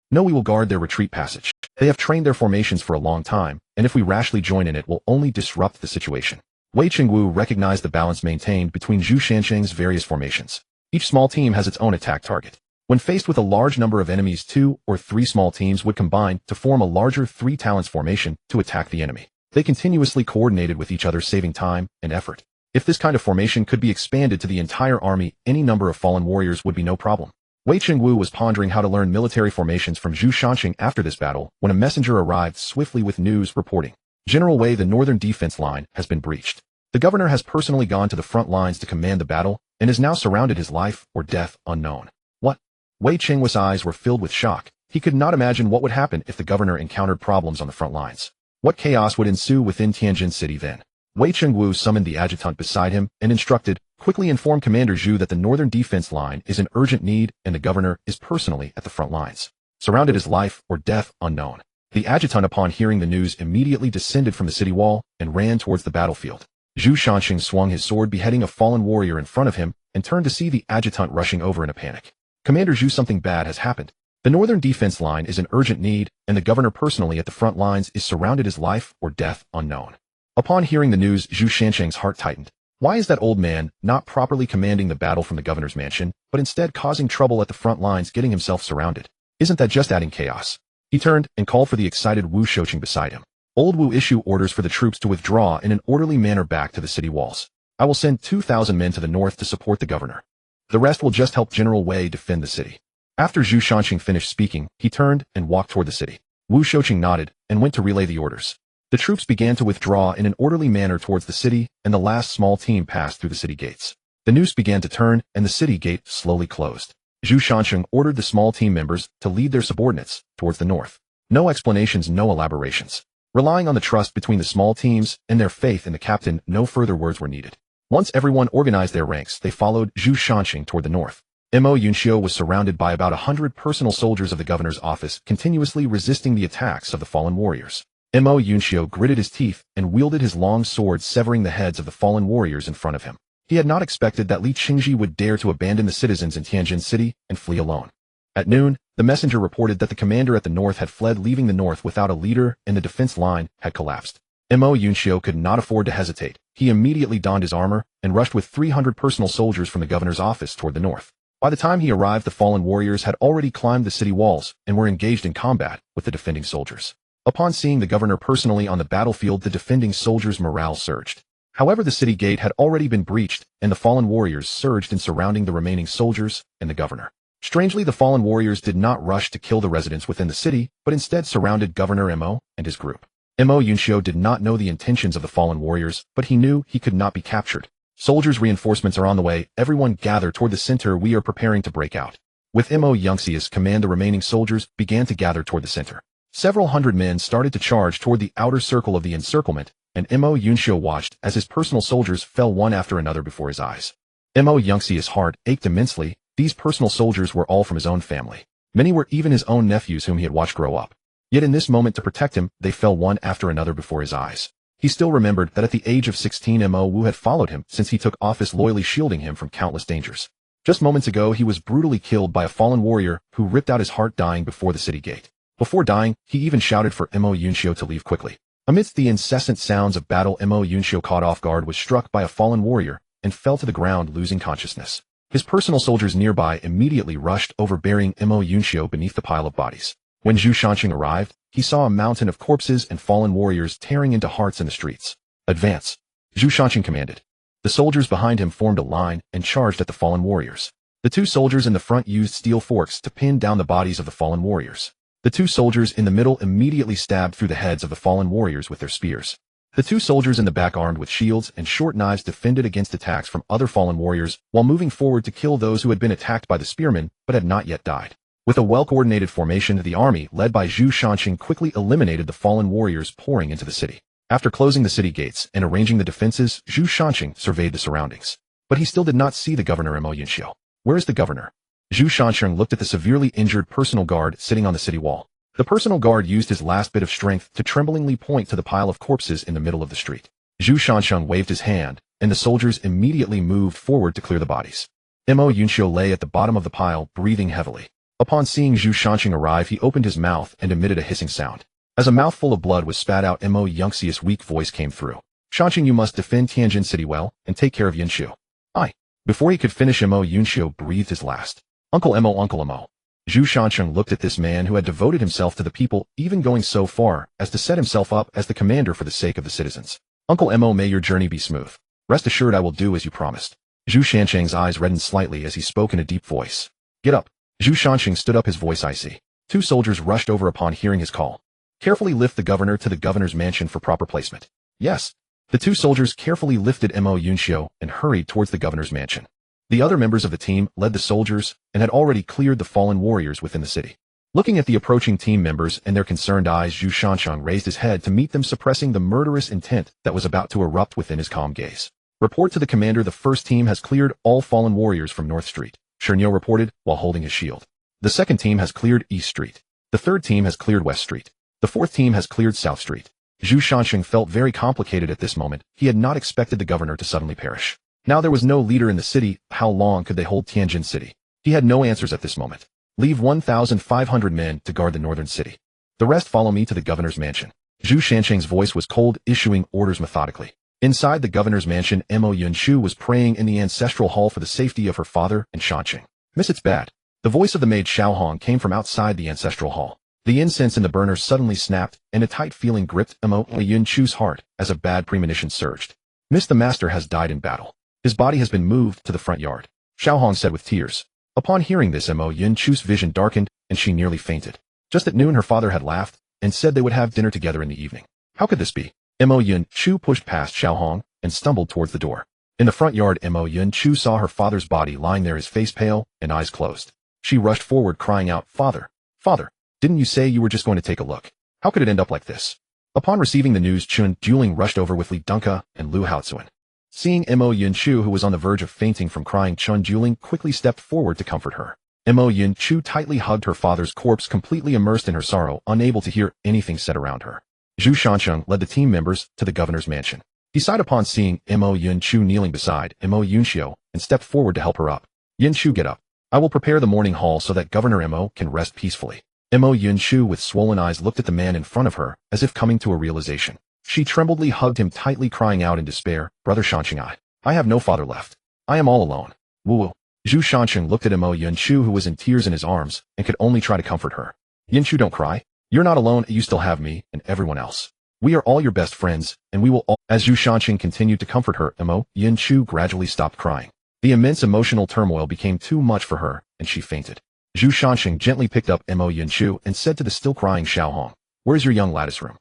"No, we will guard their retreat passage. They have trained their formations for a long time, and if we rashly join in, it will only disrupt the situation." Wei Qingwu recognized the balance maintained between Zhu Shanqing's various formations. Each small team has its own attack target. When faced with a large number of enemies, 2 or 3 small teams would combine to form a larger 3 talents formation to attack the enemy. They continuously coordinated with each other, saving time and effort. If this kind of formation could be expanded to the entire army, any number of fallen warriors would be no problem. Wei Qingwu was pondering how to learn military formations from Zhu Shanqing after this battle when a messenger arrived swiftly with news reporting, "General Wei, the northern defense line has been breached. The governor has personally gone to the front lines to command the battle and is now surrounded, his life or death unknown." "What? Wei Qing's eyes were filled with shock. He could not imagine what would happen if the governor encountered problems on the front lines. What chaos would ensue within Tianjin City then? Wei Chengwu summoned the adjutant beside him and instructed, quickly inform Commander Zhu that the northern defense line is in urgent need and the governor is personally at the front lines. Surrounded as life or death unknown. The adjutant upon hearing the news immediately descended from the city wall and ran towards the battlefield. Zhu Shanxing swung his sword beheading a fallen warrior in front of him and turned to see the adjutant rushing over in a panic. Commander Zhu, something bad has happened. The northern defense line is in urgent need and the governor personally at the front lines is surrounded as life or death unknown. Upon hearing the news, Zhu Shanxing's heart tightened. Why is that old man not properly commanding the battle from the governor's mansion, but instead causing trouble at the front lines, getting himself surrounded? Isn't that just adding chaos? He turned and called for the excited Wu Shouqing beside him. Old Wu, issue orders for the troops to withdraw in an orderly manner back to the city walls. I will send 2,000 men to the north to support the governor. The rest will just help General Wei defend the city. After Zhu Shanxing finished speaking, he turned and walked toward the city. Wu Shouqing nodded and went to relay the orders. The troops began to withdraw in an orderly manner towards the city, and the last small team passed through the city gates. The noose began to turn, and the city gate slowly closed. Zhu Shanxing ordered the small team members to lead their subordinates towards the north. No explanations, no elaborations. Relying on the trust between the small teams and their faith in the captain, no further words were needed. Once everyone organized their ranks, they followed Zhu Shanxing toward the north. Mo Yunxiu was surrounded by about 100 personal soldiers of the governor's office, continuously resisting the attacks of the fallen warriors. Mo Yunxiu gritted his teeth and wielded his long sword, severing the heads of the fallen warriors in front of him. He had not expected that Li Qingji would dare to abandon the citizens in Tianjin City and flee alone. At noon, the messenger reported that the commander at the north had fled, leaving the north without a leader, and the defense line had collapsed. Mo Yunxiu could not afford to hesitate. He immediately donned his armor and rushed with 300 personal soldiers from the governor's office toward the north. By the time he arrived, the fallen warriors had already climbed the city walls and were engaged in combat with the defending soldiers. Upon seeing the governor personally on the battlefield, the defending soldiers' morale surged. However, the city gate had already been breached, and the fallen warriors surged in surrounding the remaining soldiers and the governor. Strangely, the fallen warriors did not rush to kill the residents within the city, but instead surrounded Governor Mo and his group. Mo Yunxiu did not know the intentions of the fallen warriors, but he knew he could not be captured. Soldiers' reinforcements are on the way. Everyone gather toward the center. We are preparing to break out. With Mo Yunxiu's command, the remaining soldiers began to gather toward the center. Several hundred men started to charge toward the outer circle of the encirclement, and Mo Yunxiu watched as his personal soldiers fell one after another before his eyes. Mo Yunxiu's heart ached immensely. These personal soldiers were all from his own family. Many were even his own nephews whom he had watched grow up. Yet in this moment, to protect him, they fell one after another before his eyes. He still remembered that at the age of 16, Mo Wu had followed him since he took office, loyally shielding him from countless dangers. Just moments ago, he was brutally killed by a fallen warrior who ripped out his heart, dying before the city gate. Before dying, he even shouted for Mo Yunxiu to leave quickly. Amidst the incessant sounds of battle, Mo Yunxiu, caught off guard, was struck by a fallen warrior and fell to the ground, losing consciousness. His personal soldiers nearby immediately rushed over, burying Mo Yunxiu beneath the pile of bodies. When Zhu Shanxing arrived, he saw a mountain of corpses and fallen warriors tearing into hearts in the streets. Advance! Zhu Shanxing commanded. The soldiers behind him formed a line and charged at the fallen warriors. The two soldiers in the front used steel forks to pin down the bodies of the fallen warriors. The two soldiers in the middle immediately stabbed through the heads of the fallen warriors with their spears. The two soldiers in the back, armed with shields and short knives, defended against attacks from other fallen warriors while moving forward to kill those who had been attacked by the spearmen but had not yet died. With a well-coordinated formation, the army, led by Zhu Shanxing, quickly eliminated the fallen warriors pouring into the city. After closing the city gates and arranging the defenses, Zhu Shanxing surveyed the surroundings. But he still did not see the governor, Mo Yunxiu. Where is the governor? Zhu Shanxing looked at the severely injured personal guard sitting on the city wall. The personal guard used his last bit of strength to tremblingly point to the pile of corpses in the middle of the street. Zhu Shanxing waved his hand, and the soldiers immediately moved forward to clear the bodies. Mo Yunxiu lay at the bottom of the pile, breathing heavily. Upon seeing Zhu Shanxing arrive, he opened his mouth and emitted a hissing sound. As a mouthful of blood was spat out, Mo Yunxiu's weak voice came through. Shanxing, you must defend Tianjin City well and take care of Yunxiu. Aye. Before he could finish, Mo Yunxiu breathed his last. Uncle Mo, Uncle Mo. Zhu Shanxing looked at this man who had devoted himself to the people, even going so far as to set himself up as the commander for the sake of the citizens. Uncle Mo, may your journey be smooth. Rest assured I will do as you promised. Zhu Shanxing's eyes reddened slightly as he spoke in a deep voice. Get up. Zhu Shanxing stood up, his voice icy. Two soldiers rushed over upon hearing his call. Carefully lift the governor to the governor's mansion for proper placement. Yes. The two soldiers carefully lifted Mo Yunxiu and hurried towards the governor's mansion. The other members of the team led the soldiers and had already cleared the fallen warriors within the city. Looking at the approaching team members and their concerned eyes, Zhu Shansheng raised his head to meet them, suppressing the murderous intent that was about to erupt within his calm gaze. Report to the commander, the first team has cleared all fallen warriors from North Street, Shernyo reported while holding his shield. The second team has cleared East Street. The third team has cleared West Street. The fourth team has cleared South Street. Zhu Shansheng felt very complicated at this moment. He had not expected the governor to suddenly perish. Now there was no leader in the city. How long could they hold Tianjin City? He had no answers at this moment. Leave 1,500 men to guard the northern city. The rest follow me to the governor's mansion. Zhu Shansheng's voice was cold, issuing orders methodically. Inside the governor's mansion, Mo Yunshu was praying in the ancestral hall for the safety of her father and Shansheng. Miss, it's bad. The voice of the maid Xiaohong came from outside the ancestral hall. The incense in the burner suddenly snapped, and a tight feeling gripped Mo Yunshu's heart as a bad premonition surged. Miss, the master has died in battle. His body has been moved to the front yard, Xiaohong said with tears. Upon hearing this, Mo Yunshu's vision darkened, and she nearly fainted. Just at noon, her father had laughed and said they would have dinner together in the evening. How could this be? Mo Yunshu pushed past Xiaohong and stumbled towards the door. In the front yard, Mo Yunshu saw her father's body lying there, his face pale and eyes closed. She rushed forward, crying out, "Father! Father! Didn't you say you were just going to take a look? How could it end up like this?" Upon receiving the news, Chun Juling rushed over with Li Dunka and Lu Haozuan. Seeing Mo Yunshu, who was on the verge of fainting from crying, Chun Juling quickly stepped forward to comfort her. Mo Yunshu tightly hugged her father's corpse, completely immersed in her sorrow, unable to hear anything said around her. Zhu Shansheng led the team members to the governor's mansion. He sighed upon seeing Mo Yunshu kneeling beside Mo Yunxiu and stepped forward to help her up. "Yunshu, get up. I will prepare the morning hall so that Governor Mo can rest peacefully." Mo Yunshu, with swollen eyes, looked at the man in front of her as if coming to a realization. She trembledly hugged him tightly, crying out in despair, "Brother Shansheng, I have no father left. I am all alone." Woo. Zhu Shansheng looked at Mo Yunshu, who was in tears in his arms, and could only try to comfort her. "Yunshu, don't cry. You're not alone. You still have me and everyone else. We are all your best friends, and we will all—" As Zhu Shansheng continued to comfort her, Mo Yunshu gradually stopped crying. The immense emotional turmoil became too much for her, and she fainted. Zhu Shansheng gently picked up Mo Yunshu and said to the still crying Xiaohong, "Where's your young lattice room?"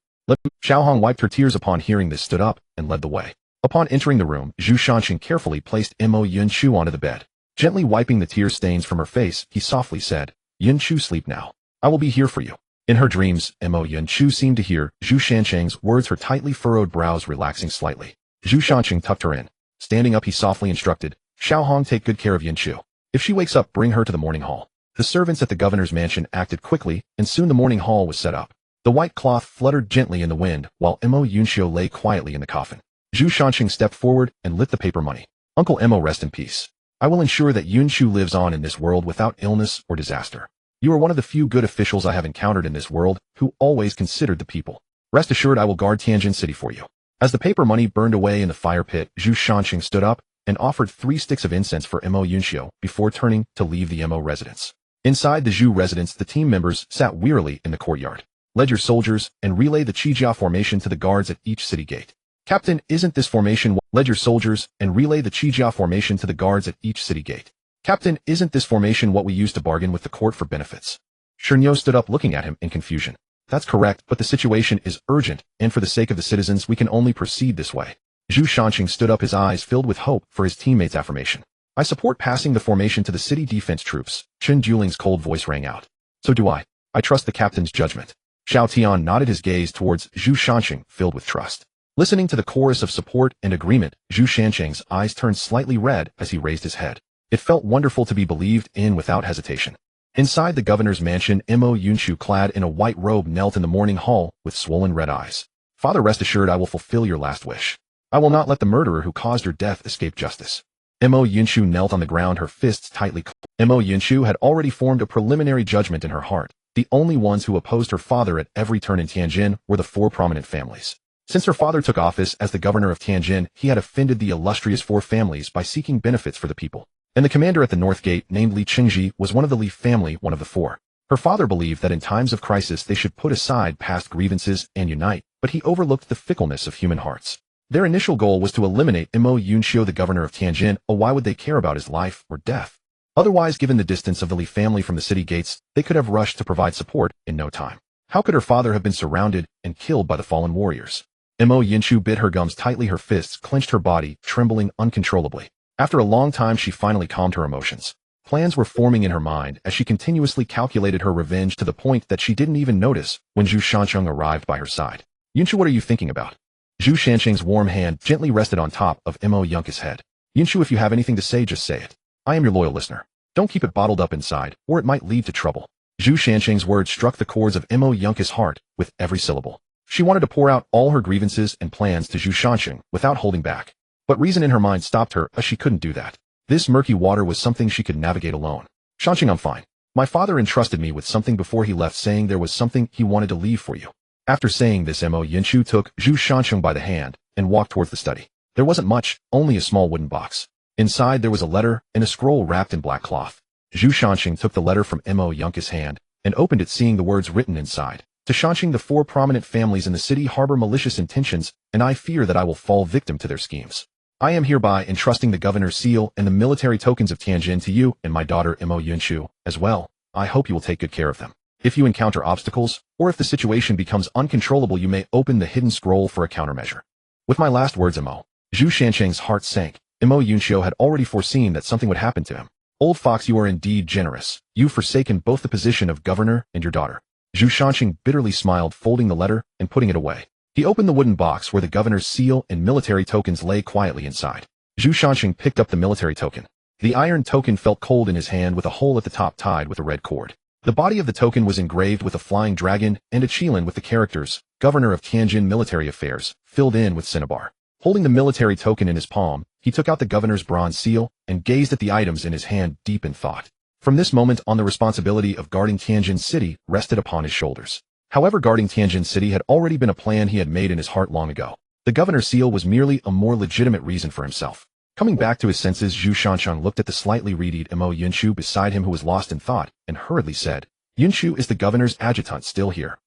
Xiaohong wiped her tears upon hearing this, stood up, and led the way. Upon entering the room, Zhu Shansheng carefully placed Mo Yunshu onto the bed. Gently wiping the tear stains from her face, he softly said, "Yunshu, sleep now. I will be here for you." In her dreams, Mo Yunshu seemed to hear Zhu Shansheng's words, her tightly furrowed brows relaxing slightly. Zhu Shansheng tucked her in. Standing up, he softly instructed, "Xiaohong, take good care of Yunshu. If she wakes up, bring her to the morning hall." The servants at the governor's mansion acted quickly, and soon the morning hall was set up. The white cloth fluttered gently in the wind, while Mo Yunxiu lay quietly in the coffin. Zhu Shansheng stepped forward and lit the paper money. "Uncle Mo, rest in peace. I will ensure that Yunshu lives on in this world without illness or disaster. You are one of the few good officials I have encountered in this world who always considered the people. Rest assured I will guard Tianjin City for you." As the paper money burned away in the fire pit, Zhu Shansheng stood up and offered 3 sticks of incense for Mo Yunxiu before turning to leave the Mo residence. Inside the Zhu residence, the team members sat wearily in the courtyard. "Lead your soldiers and relay the Qijia formation to the guards at each city gate." "Captain, isn't this formation what—" "Lead your soldiers and relay the Qijia formation to the guards at each city gate." "Captain, isn't this formation what we used to bargain with the court for benefits?" Shernyo stood up, looking at him in confusion. "That's correct, but the situation is urgent, and for the sake of the citizens we can only proceed this way." Zhu Shansheng stood up, his eyes filled with hope for his teammates' affirmation. "I support passing the formation to the city defense troops." Chun Juling's cold voice rang out. "So do I. I trust the captain's judgment." Xiao Tian nodded, his gaze towards Zhu Shansheng filled with trust. Listening to the chorus of support and agreement, Zhu Shansheng's eyes turned slightly red as he raised his head. It felt wonderful to be believed in without hesitation. Inside the governor's mansion, Mo Yunshu, clad in a white robe, knelt in the morning hall with swollen red eyes. "Father, rest assured I will fulfill your last wish. I will not let the murderer who caused your death escape justice." Mo Yunshu knelt on the ground, her fists tightly clenched. Mo Yunshu had already formed a preliminary judgment in her heart. The only ones who opposed her father at every turn in Tianjin were the 4 prominent families. Since her father took office as the governor of Tianjin, he had offended the illustrious 4 families by seeking benefits for the people. And the commander at the North Gate, named Li Qingji, was one of the Li family, one of the 4. Her father believed that in times of crisis they should put aside past grievances and unite, but he overlooked the fickleness of human hearts. Their initial goal was to eliminate Mo Yunxiu, the governor of Tianjin. Why would they care about his life or death? Otherwise, given the distance of the Li family from the city gates, they could have rushed to provide support in no time. How could her father have been surrounded and killed by the fallen warriors? Mo Yunshu bit her gums tightly, her fists clenched, her body trembling uncontrollably. After a long time, she finally calmed her emotions. Plans were forming in her mind as she continuously calculated her revenge to the point that she didn't even notice when Zhu Shancheng arrived by her side. Yunshu, what are you thinking about? Zhu Shancheng's warm hand gently rested on top of Mo Yunka's head. Yunshu, if you have anything to say, just say it. I am your loyal listener. Don't keep it bottled up inside, or it might lead to trouble. Zhu Shancheng's words struck the chords of Mo Yunka's heart with every syllable. She wanted to pour out all her grievances and plans to Zhu Shancheng without holding back. But reason in her mind stopped her as she couldn't do that. This murky water was something she could navigate alone. Shancheng, I'm fine. My father entrusted me with something before he left, saying there was something he wanted to leave for you. After saying this, Mo Yunshu took Zhu Shancheng by the hand and walked towards the study. There wasn't much, only a small wooden box. Inside there was a letter and a scroll wrapped in black cloth. Zhu Shancheng took the letter from Mo Yunka's hand and opened it, seeing the words written inside. To Shancheng, the 4 prominent families in the city harbor malicious intentions, and I fear that I will fall victim to their schemes. I am hereby entrusting the governor's seal and the military tokens of Tianjin to you and my daughter Mo Yunshu as well. I hope you will take good care of them. If you encounter obstacles, or if the situation becomes uncontrollable, you may open the hidden scroll for a countermeasure. With my last words, Zhu Shancheng's heart sank. Mo Yunshu had already foreseen that something would happen to him. Old fox, you are indeed generous. You've forsaken both the position of governor and your daughter. Zhu Shancheng bitterly smiled, folding the letter and putting it away. He opened the wooden box where the governor's seal and military tokens lay quietly inside. Zhu Shancheng picked up the military token. The iron token felt cold in his hand, with a hole at the top tied with a red cord. The body of the token was engraved with a flying dragon and a qilin with the characters, Governor of Tianjin Military Affairs, filled in with cinnabar. Holding the military token in his palm, he took out the governor's bronze seal and gazed at the items in his hand, deep in thought. From this moment on, the responsibility of guarding Tianjin City rested upon his shoulders. However, guarding Tianjin City had already been a plan he had made in his heart long ago. The governor's seal was merely a more legitimate reason for himself. Coming back to his senses, Zhu Shancheng looked at the slightly readied Mo Yunshu beside him, who was lost in thought, and hurriedly said, Yunshu, is the governor's adjutant still here?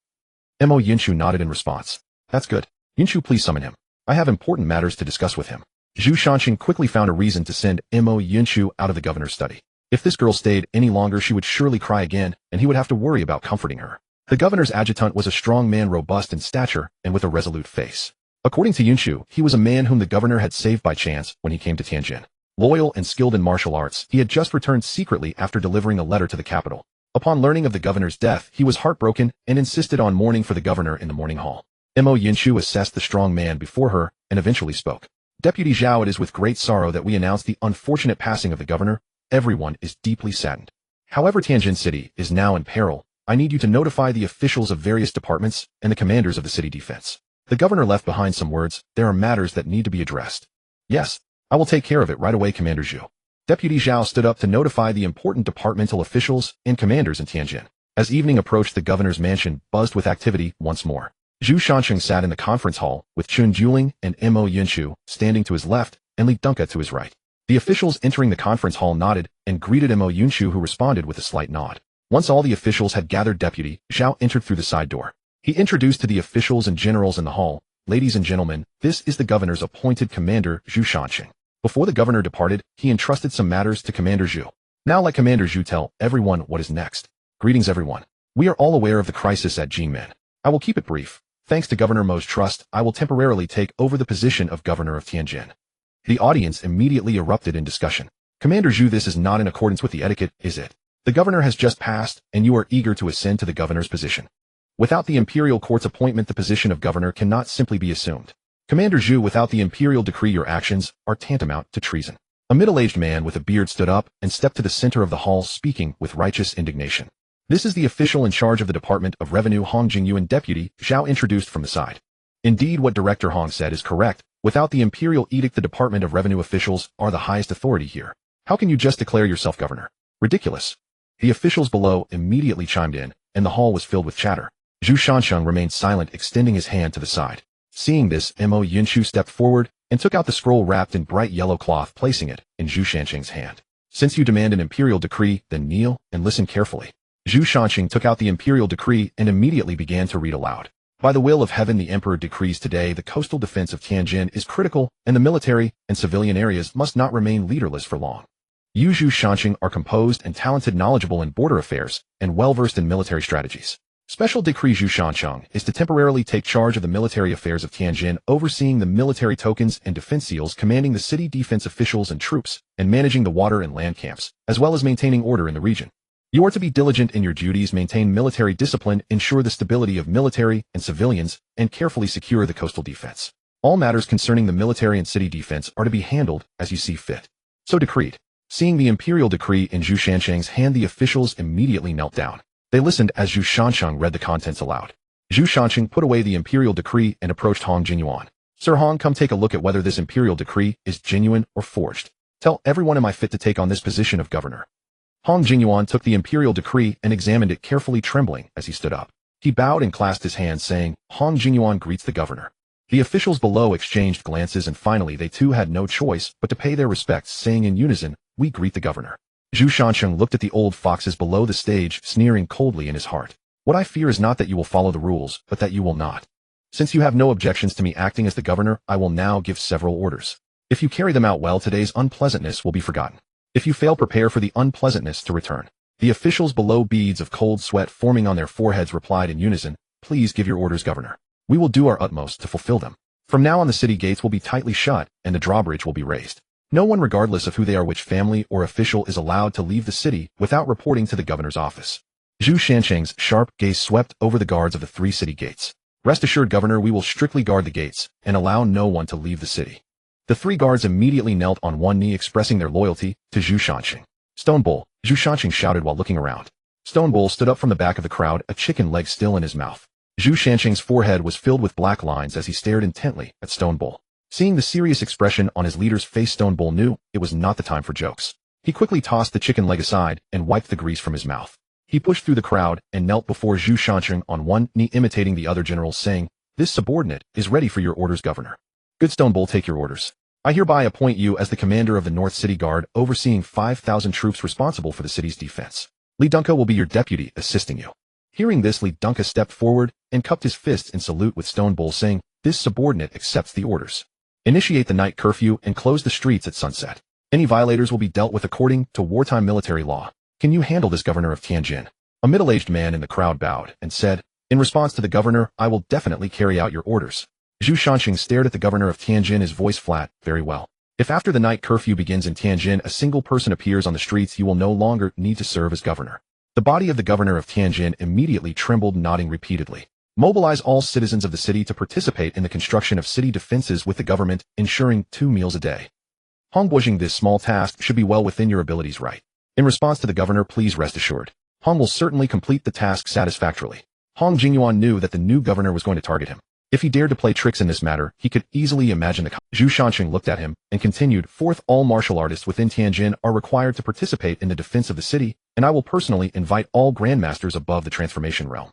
Mo Yunshu nodded in response. That's good. Yunshu, please summon him. I have important matters to discuss with him. Zhu Shancheng quickly found a reason to send Mo Yunshu out of the governor's study. If this girl stayed any longer, she would surely cry again, and he would have to worry about comforting her. The governor's adjutant was a strong man, robust in stature and with a resolute face. According to Yunshu, he was a man whom the governor had saved by chance when he came to Tianjin. Loyal and skilled in martial arts, he had just returned secretly after delivering a letter to the capital. Upon learning of the governor's death, he was heartbroken and insisted on mourning for the governor in the morning hall. Mo Yunshu assessed the strong man before her and eventually spoke. Deputy Zhao, it is with great sorrow that we announce the unfortunate passing of the governor. Everyone is deeply saddened. However, Tianjin City is now in peril. I need you to notify the officials of various departments and the commanders of the city defense. The governor left behind some words. There are matters that need to be addressed. Yes, I will take care of it right away, Commander Zhu. Deputy Zhao stood up to notify the important departmental officials and commanders in Tianjin. As evening approached, the governor's mansion buzzed with activity once more. Zhu Shancheng sat in the conference hall with Chun Juling and Mo Yunshu standing to his left and Li Dunka to his right. The officials entering the conference hall nodded and greeted Mo Yunshu, who responded with a slight nod. Once all the officials had gathered, Deputy Zhao entered through the side door. He introduced to the officials and generals in the hall, Ladies and gentlemen, this is the governor's appointed commander, Zhu Shancheng. Before the governor departed, he entrusted some matters to Commander Zhu. Now let Commander Zhu tell everyone what is next. Greetings, everyone. We are all aware of the crisis at Jingmen. I will keep it brief. Thanks to Governor Mo's trust, I will temporarily take over the position of governor of Tianjin. The audience immediately erupted in discussion. Commander Zhu, this is not in accordance with the etiquette, is it? The governor has just passed, and you are eager to ascend to the governor's position. Without the imperial court's appointment, the position of governor cannot simply be assumed. Commander Zhu, without the imperial decree, your actions are tantamount to treason. A middle-aged man with a beard stood up and stepped to the center of the hall, speaking with righteous indignation. This is the official in charge of the Department of Revenue, Hong Jingyu, and Deputy Zhao introduced from the side. Indeed, what Director Hong said is correct. Without the imperial edict, the Department of Revenue officials are the highest authority here. How can you just declare yourself governor? Ridiculous. The officials below immediately chimed in, and the hall was filled with chatter. Zhu Shancheng remained silent, extending his hand to the side. Seeing this, Mo Yunshu stepped forward and took out the scroll wrapped in bright yellow cloth, placing it in Zhu Shancheng's hand. Since you demand an imperial decree, then kneel and listen carefully. Zhu Shancheng took out the imperial decree and immediately began to read aloud. By the will of heaven, the emperor decrees today the coastal defense of Tianjin is critical, and the military and civilian areas must not remain leaderless for long. You, Zhu Shancheng, are composed and talented, knowledgeable in border affairs, and well-versed in military strategies. Special Decree Zhu Shancheng is to temporarily take charge of the military affairs of Tianjin, overseeing the military tokens and defense seals, commanding the city defense officials and troops, and managing the water and land camps, as well as maintaining order in the region. You are to be diligent in your duties, maintain military discipline, ensure the stability of military and civilians, and carefully secure the coastal defense. All matters concerning the military and city defense are to be handled as you see fit. So decreed. Seeing the imperial decree in Zhu Shancheng's hand, the officials immediately knelt down. They listened as Zhu Shancheng read the contents aloud. Zhu Shancheng put away the imperial decree and approached Hong Jinyuan. Sir Hong, come take a look at whether this imperial decree is genuine or forged. Tell everyone, am I fit to take on this position of governor? Hong Jinyuan took the imperial decree and examined it carefully, trembling as he stood up. He bowed and clasped his hands, saying, Hong Jinyuan greets the governor. The officials below exchanged glances, and finally they too had no choice but to pay their respects, saying in unison, we greet the governor. Zhu Shancheng looked at the old foxes below the stage, sneering coldly in his heart. What I fear is not that you will follow the rules, but that you will not. Since you have no objections to me acting as the governor, I will now give several orders. If you carry them out well, today's unpleasantness will be forgotten. If you fail, prepare for the unpleasantness to return. The officials below, beads of cold sweat forming on their foreheads, replied in unison, please give your orders, governor. We will do our utmost to fulfill them. From now on, the city gates will be tightly shut, and the drawbridge will be raised. No one, regardless of who they are, which family or official, is allowed to leave the city without reporting to the governor's office. Zhu Shancheng's sharp gaze swept over the guards of the 3 city gates. Rest assured, governor, we will strictly guard the gates and allow no one to leave the city. The 3 guards immediately knelt on one knee, expressing their loyalty to Zhu Shancheng. Stone Bull, Zhu Shancheng shouted while looking around. Stone Bull stood up from the back of the crowd, a chicken leg still in his mouth. Zhu Shancheng's forehead was filled with black lines as he stared intently at Stone Bull. Seeing the serious expression on his leader's face, Stone Bull knew it was not the time for jokes. He quickly tossed the chicken leg aside and wiped the grease from his mouth. He pushed through the crowd and knelt before Zhu Shancheng on one knee, imitating the other generals, saying, this subordinate is ready for your orders, governor. Good, Stone Bull, take your orders. I hereby appoint you as the commander of the North City Guard, overseeing 5,000 troops responsible for the city's defense. Li Dunka will be your deputy, assisting you. Hearing this, Li Dunka stepped forward and cupped his fists in salute with Stone Bull, saying, this subordinate accepts the orders. Initiate the night curfew and close the streets at sunset. Any violators will be dealt with according to wartime military law. Can you handle this, governor of Tianjin? A middle-aged man in the crowd bowed and said, in response to the governor, I will definitely carry out your orders. Zhu Shancheng stared at the governor of Tianjin, his voice flat. Very well. If after the night curfew begins in Tianjin a single person appears on the streets, you will no longer need to serve as governor. The body of the governor of Tianjin immediately trembled, nodding repeatedly. Mobilize all citizens of the city to participate in the construction of city defenses with the government, ensuring 2 meals a day. Hong Buojing, this small task should be well within your abilities, right? In response to the governor, please rest assured. Hong will certainly complete the task satisfactorily. Hong Jinyuan knew that the new governor was going to target him. If he dared to play tricks in this matter, he could easily imagine the Zhu Shancheng looked at him and continued, fourth, all martial artists within Tianjin are required to participate in the defense of the city, and I will personally invite all grandmasters above the transformation realm.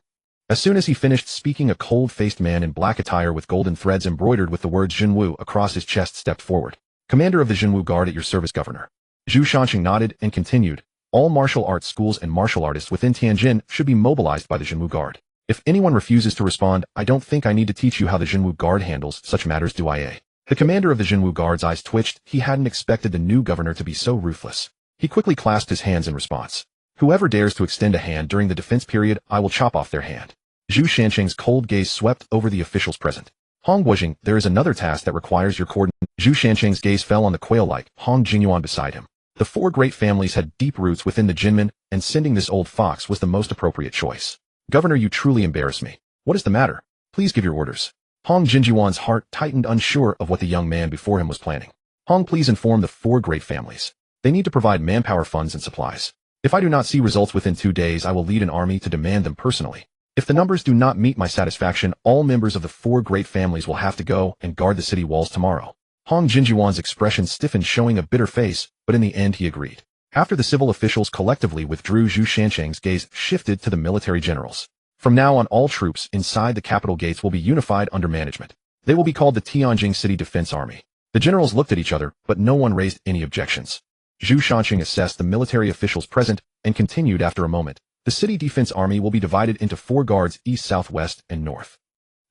As soon as he finished speaking, a cold-faced man in black attire with golden threads embroidered with the words Jinwu across his chest stepped forward. Commander of the Jinwu Guard, at your service, governor. Zhu Shancheng nodded and continued, all martial arts schools and martial artists within Tianjin should be mobilized by the Jinwu Guard. If anyone refuses to respond, I don't think I need to teach you how the Jinwu Guard handles such matters, do I? The commander of the Jinwu Guard's eyes twitched. He hadn't expected the new governor to be so ruthless. He quickly clasped his hands in response. Whoever dares to extend a hand during the defense period, I will chop off their hand. Zhu Shancheng's cold gaze swept over the officials present. Hong Buojing, there is another task that requires your coordination. Zhu Shancheng's gaze fell on the quail-like Hong Jinyuan beside him. The 4 great families had deep roots within the Jinmen, and sending this old fox was the most appropriate choice. Governor, you truly embarrass me. What is the matter? Please give your orders. Hong Jinyuan's heart tightened, unsure of what the young man before him was planning. Hong, please inform the 4 great families. They need to provide manpower, funds, and supplies. If I do not see results within 2 days, I will lead an army to demand them personally. If the numbers do not meet my satisfaction, all members of the 4 great families will have to go and guard the city walls tomorrow. Hong Jinyuan's expression stiffened, showing a bitter face, but in the end he agreed. After the civil officials collectively withdrew, Zhu Shancheng's gaze shifted to the military generals. From now on, all troops inside the capital gates will be unified under management. They will be called the Tianjin City Defense Army. The generals looked at each other, but no one raised any objections. Zhu Shancheng assessed the military officials present and continued after a moment. The City Defense Army will be divided into 4 guards, east, south, west, and north.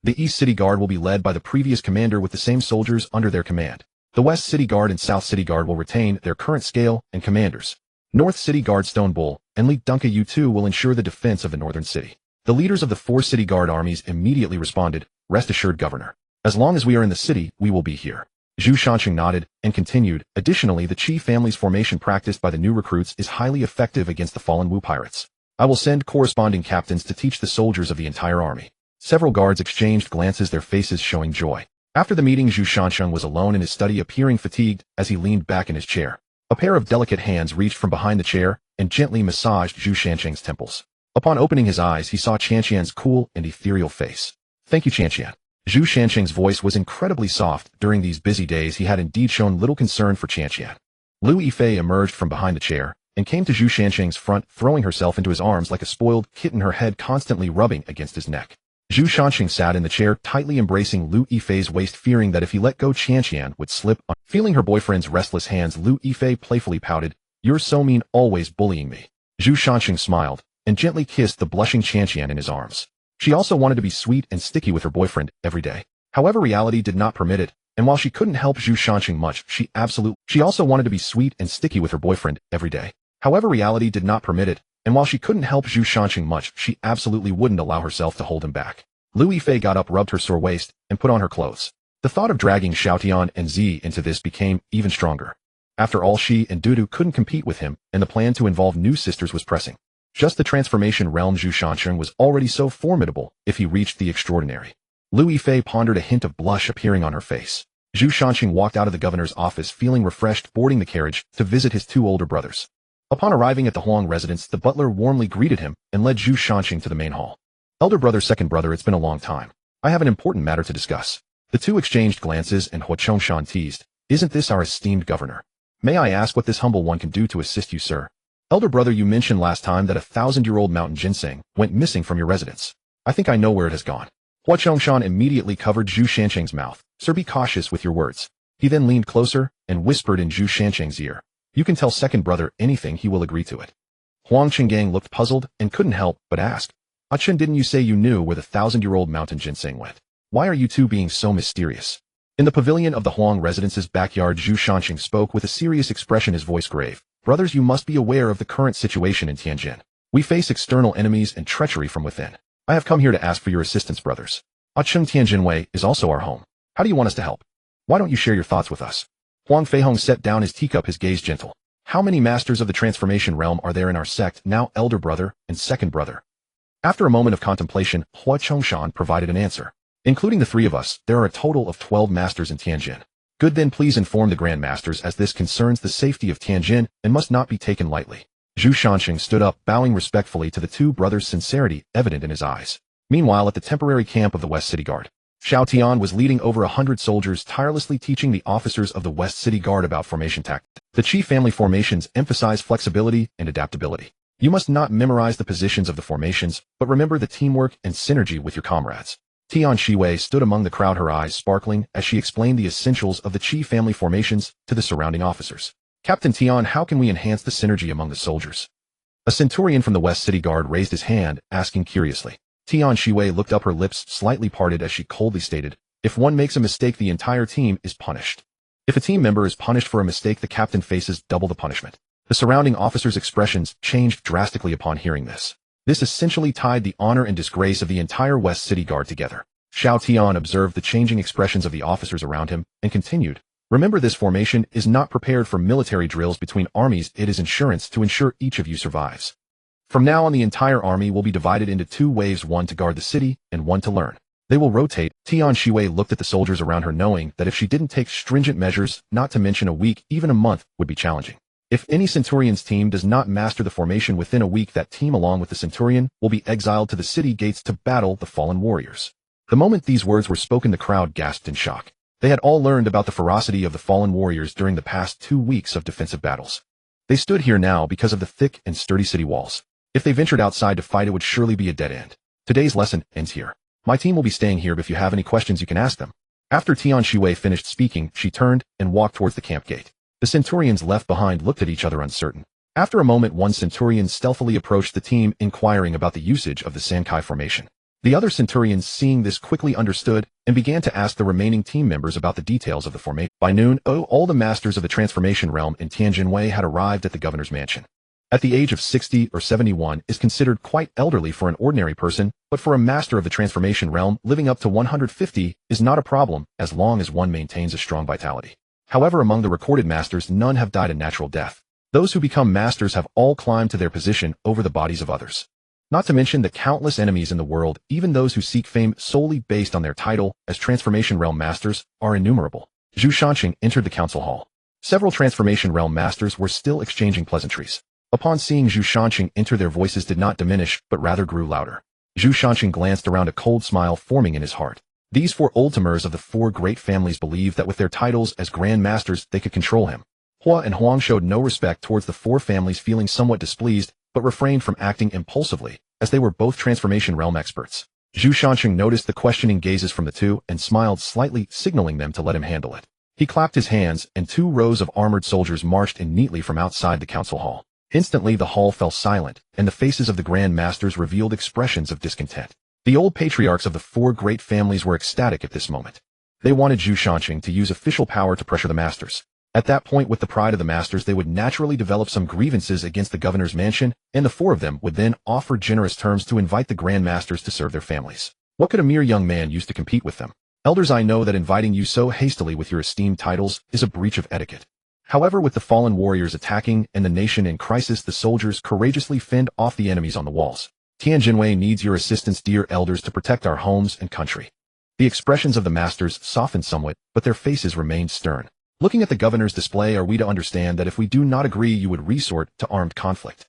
The East City Guard will be led by the previous commander with the same soldiers under their command. The West City Guard and South City Guard will retain their current scale and commanders. North City Guard Stone Bull and Li Dunka, you two will ensure the defense of the northern city. The leaders of the 4 city guard armies immediately responded, "Rest assured, Governor. As long as we are in the city, we will be here." Zhu Shanqing nodded and continued, "Additionally, the Qi family's formation practiced by the new recruits is highly effective against the fallen Wu pirates. I will send corresponding captains to teach the soldiers of the entire army." Several guards exchanged glances, their faces showing joy. After the meeting, Zhu Shanqing was alone in his study, appearing fatigued as he leaned back in his chair. A pair of delicate hands reached from behind the chair and gently massaged Zhu Shanqing's temples. Upon opening his eyes, he saw Qianqian's cool and ethereal face. "Thank you, Qianqian." Zhu Shanqing's voice was incredibly soft. During these busy days, he had indeed shown little concern for Qianqian. Lu Yifei emerged from behind the chair and came to Zhu Shanqing's front, throwing herself into his arms like a spoiled kitten, her head constantly rubbing against his neck. Zhu Shanqing sat in the chair, tightly embracing Lu Yifei's waist, fearing that if he let go, Qianqian would slip. Feeling her boyfriend's restless hands, Lu Yifei playfully pouted, "You're so mean, always bullying me." Zhu Shanqing smiled and gently kissed the blushing Qianqian in his arms. She also wanted to be sweet and sticky with her boyfriend every day. However, reality did not permit it, and while she couldn't help Zhu Shanqing much, she also wanted to be sweet and sticky with her boyfriend every day. However, reality did not permit it, and while she couldn't help Zhu Shanqing much, she absolutely wouldn't allow herself to hold him back. Lu Yifei got up, rubbed her sore waist, and put on her clothes. The thought of dragging Xiaotian and Zi into this became even stronger. After all, she and Dudu couldn't compete with him, and the plan to involve new sisters was pressing. Just the transformation realm, Zhu Shanqing was already so formidable if he reached the extraordinary. Lu Yifei pondered, a hint of blush appearing on her face. Zhu Shanqing walked out of the governor's office feeling refreshed, boarding the carriage to visit his 2 older brothers. Upon arriving at the Huang residence, the butler warmly greeted him and led Zhu Shanqing to the main hall. "Elder brother, second brother, it's been a long time. I have an important matter to discuss." The 2 exchanged glances and Hua Chongshan teased, "Isn't this our esteemed governor? May I ask what this humble one can do to assist you, sir?" "Elder brother, you mentioned last time that a 1,000-year-old mountain ginseng went missing from your residence. I think I know where it has gone." Hua Chongshan immediately covered Zhu Shanqing's mouth. "Sir, be cautious with your words." He then leaned closer and whispered in Zhu Shanqing's ear, "You can tell second brother anything, he will agree to it." Huang Qinggang looked puzzled and couldn't help but ask, "Chen, didn't you say you knew where the 1,000-year-old mountain ginseng went? Why are you 2 being so mysterious?" In the pavilion of the Huang residence's backyard, Zhu Shanqing spoke with a serious expression, his voice grave. "Brothers, you must be aware of the current situation in Tianjin. We face external enemies and treachery from within. I have come here to ask for your assistance, brothers. Chen, Tianjinwei is also our home. How do you want us to help? Why don't you share your thoughts with us?" Huang Feihong set down his teacup, his gaze gentle. "How many masters of the transformation realm are there in our sect now, elder brother and second brother?" After a moment of contemplation, Hua Chongshan provided an answer. "Including the 3 of us, there are a total of 12 masters in Tianjin." "Good, then please inform the Grand Masters, as this concerns the safety of Tianjin and must not be taken lightly." Zhu Shanqing stood up, bowing respectfully to the 2 brothers, sincerity evident in his eyes. Meanwhile, at the temporary camp of the West City Guard, Xiao Tian was leading over 100 soldiers, tirelessly teaching the officers of the West City Guard about formation tactics. The Qi family formations emphasize flexibility and adaptability. You must not memorize the positions of the formations, but remember the teamwork and synergy with your comrades. Tian Shiwei stood among the crowd, her eyes sparkling as she explained the essentials of the Qi family formations to the surrounding officers. "Captain Tian, how can we enhance the synergy among the soldiers?" A centurion from the West City Guard raised his hand, asking curiously. Tian Shiwei looked up, her lips slightly parted as she coldly stated, "If one makes a mistake, the entire team is punished. If a team member is punished for a mistake, the captain faces double the punishment." The surrounding officers' expressions changed drastically upon hearing this. This essentially tied the honor and disgrace of the entire West City Guard together. Xiao Tian observed the changing expressions of the officers around him and continued, "Remember, this formation is not prepared for military drills between armies, it is insurance to ensure each of you survives. From now on, the entire army will be divided into 2 waves, 1 to guard the city and 1 to learn. They will rotate." Tian Shiwei looked at the soldiers around her, knowing that if she didn't take stringent measures, not to mention a week, even a month, would be challenging. If any Centurion's team does not master the formation within a week, that team along with the Centurion will be exiled to the city gates to battle the fallen warriors. The moment these words were spoken, the crowd gasped in shock. They had all learned about the ferocity of the fallen warriors during the past 2 weeks of defensive battles. They stood here now because of the thick and sturdy city walls. If they ventured outside to fight, it would surely be a dead end. Today's lesson ends here. My team will be staying here, but if you have any questions, you can ask them. After Tian Shiwei finished speaking, she turned and walked towards the camp gate. The Centurions left behind looked at each other uncertain. After a moment, one Centurion stealthily approached the team, inquiring about the usage of the Sankai formation. The other Centurions, seeing this, quickly understood and began to ask the remaining team members about the details of the formation. By noon, all the masters of the transformation realm in Tianjinwei had arrived at the governor's mansion. At the age of 60 or 71 is considered quite elderly for an ordinary person, but for a master of the transformation realm, living up to 150 is not a problem as long as one maintains a strong vitality. However, among the recorded masters, none have died a natural death. Those who become masters have all climbed to their position over the bodies of others. Not to mention the countless enemies in the world, even those who seek fame solely based on their title as Transformation Realm Masters, are innumerable. Zhu Shanqing entered the council hall. Several Transformation Realm Masters were still exchanging pleasantries. Upon seeing Zhu Shanqing enter, their voices did not diminish, but rather grew louder. Zhu Shanqing glanced around, a cold smile forming in his heart. These four ultimers of the four great families believed that with their titles as Grand Masters they could control him. Hua and Huang showed no respect towards the four families, feeling somewhat displeased, but refrained from acting impulsively, as they were both Transformation Realm experts. Zhu Shanqing noticed the questioning gazes from the two and smiled slightly, signaling them to let him handle it. He clapped his hands, and 2 rows of armored soldiers marched in neatly from outside the council hall. Instantly the hall fell silent, and the faces of the Grand Masters revealed expressions of discontent. The old patriarchs of the 4 great families were ecstatic at this moment. They wanted Zhu Shanqing to use official power to pressure the masters. At that point, with the pride of the masters, they would naturally develop some grievances against the governor's mansion, and the 4 of them would then offer generous terms to invite the Grand Masters to serve their families. What could a mere young man use to compete with them? Elders, I know that inviting you so hastily with your esteemed titles is a breach of etiquette. However, with the fallen warriors attacking and the nation in crisis, the soldiers courageously fend off the enemies on the walls. Tianjinwei needs your assistance, dear elders, to protect our homes and country. The expressions of the masters softened somewhat, but their faces remained stern. Looking at the governor's display, are we to understand that if we do not agree, you would resort to armed conflict?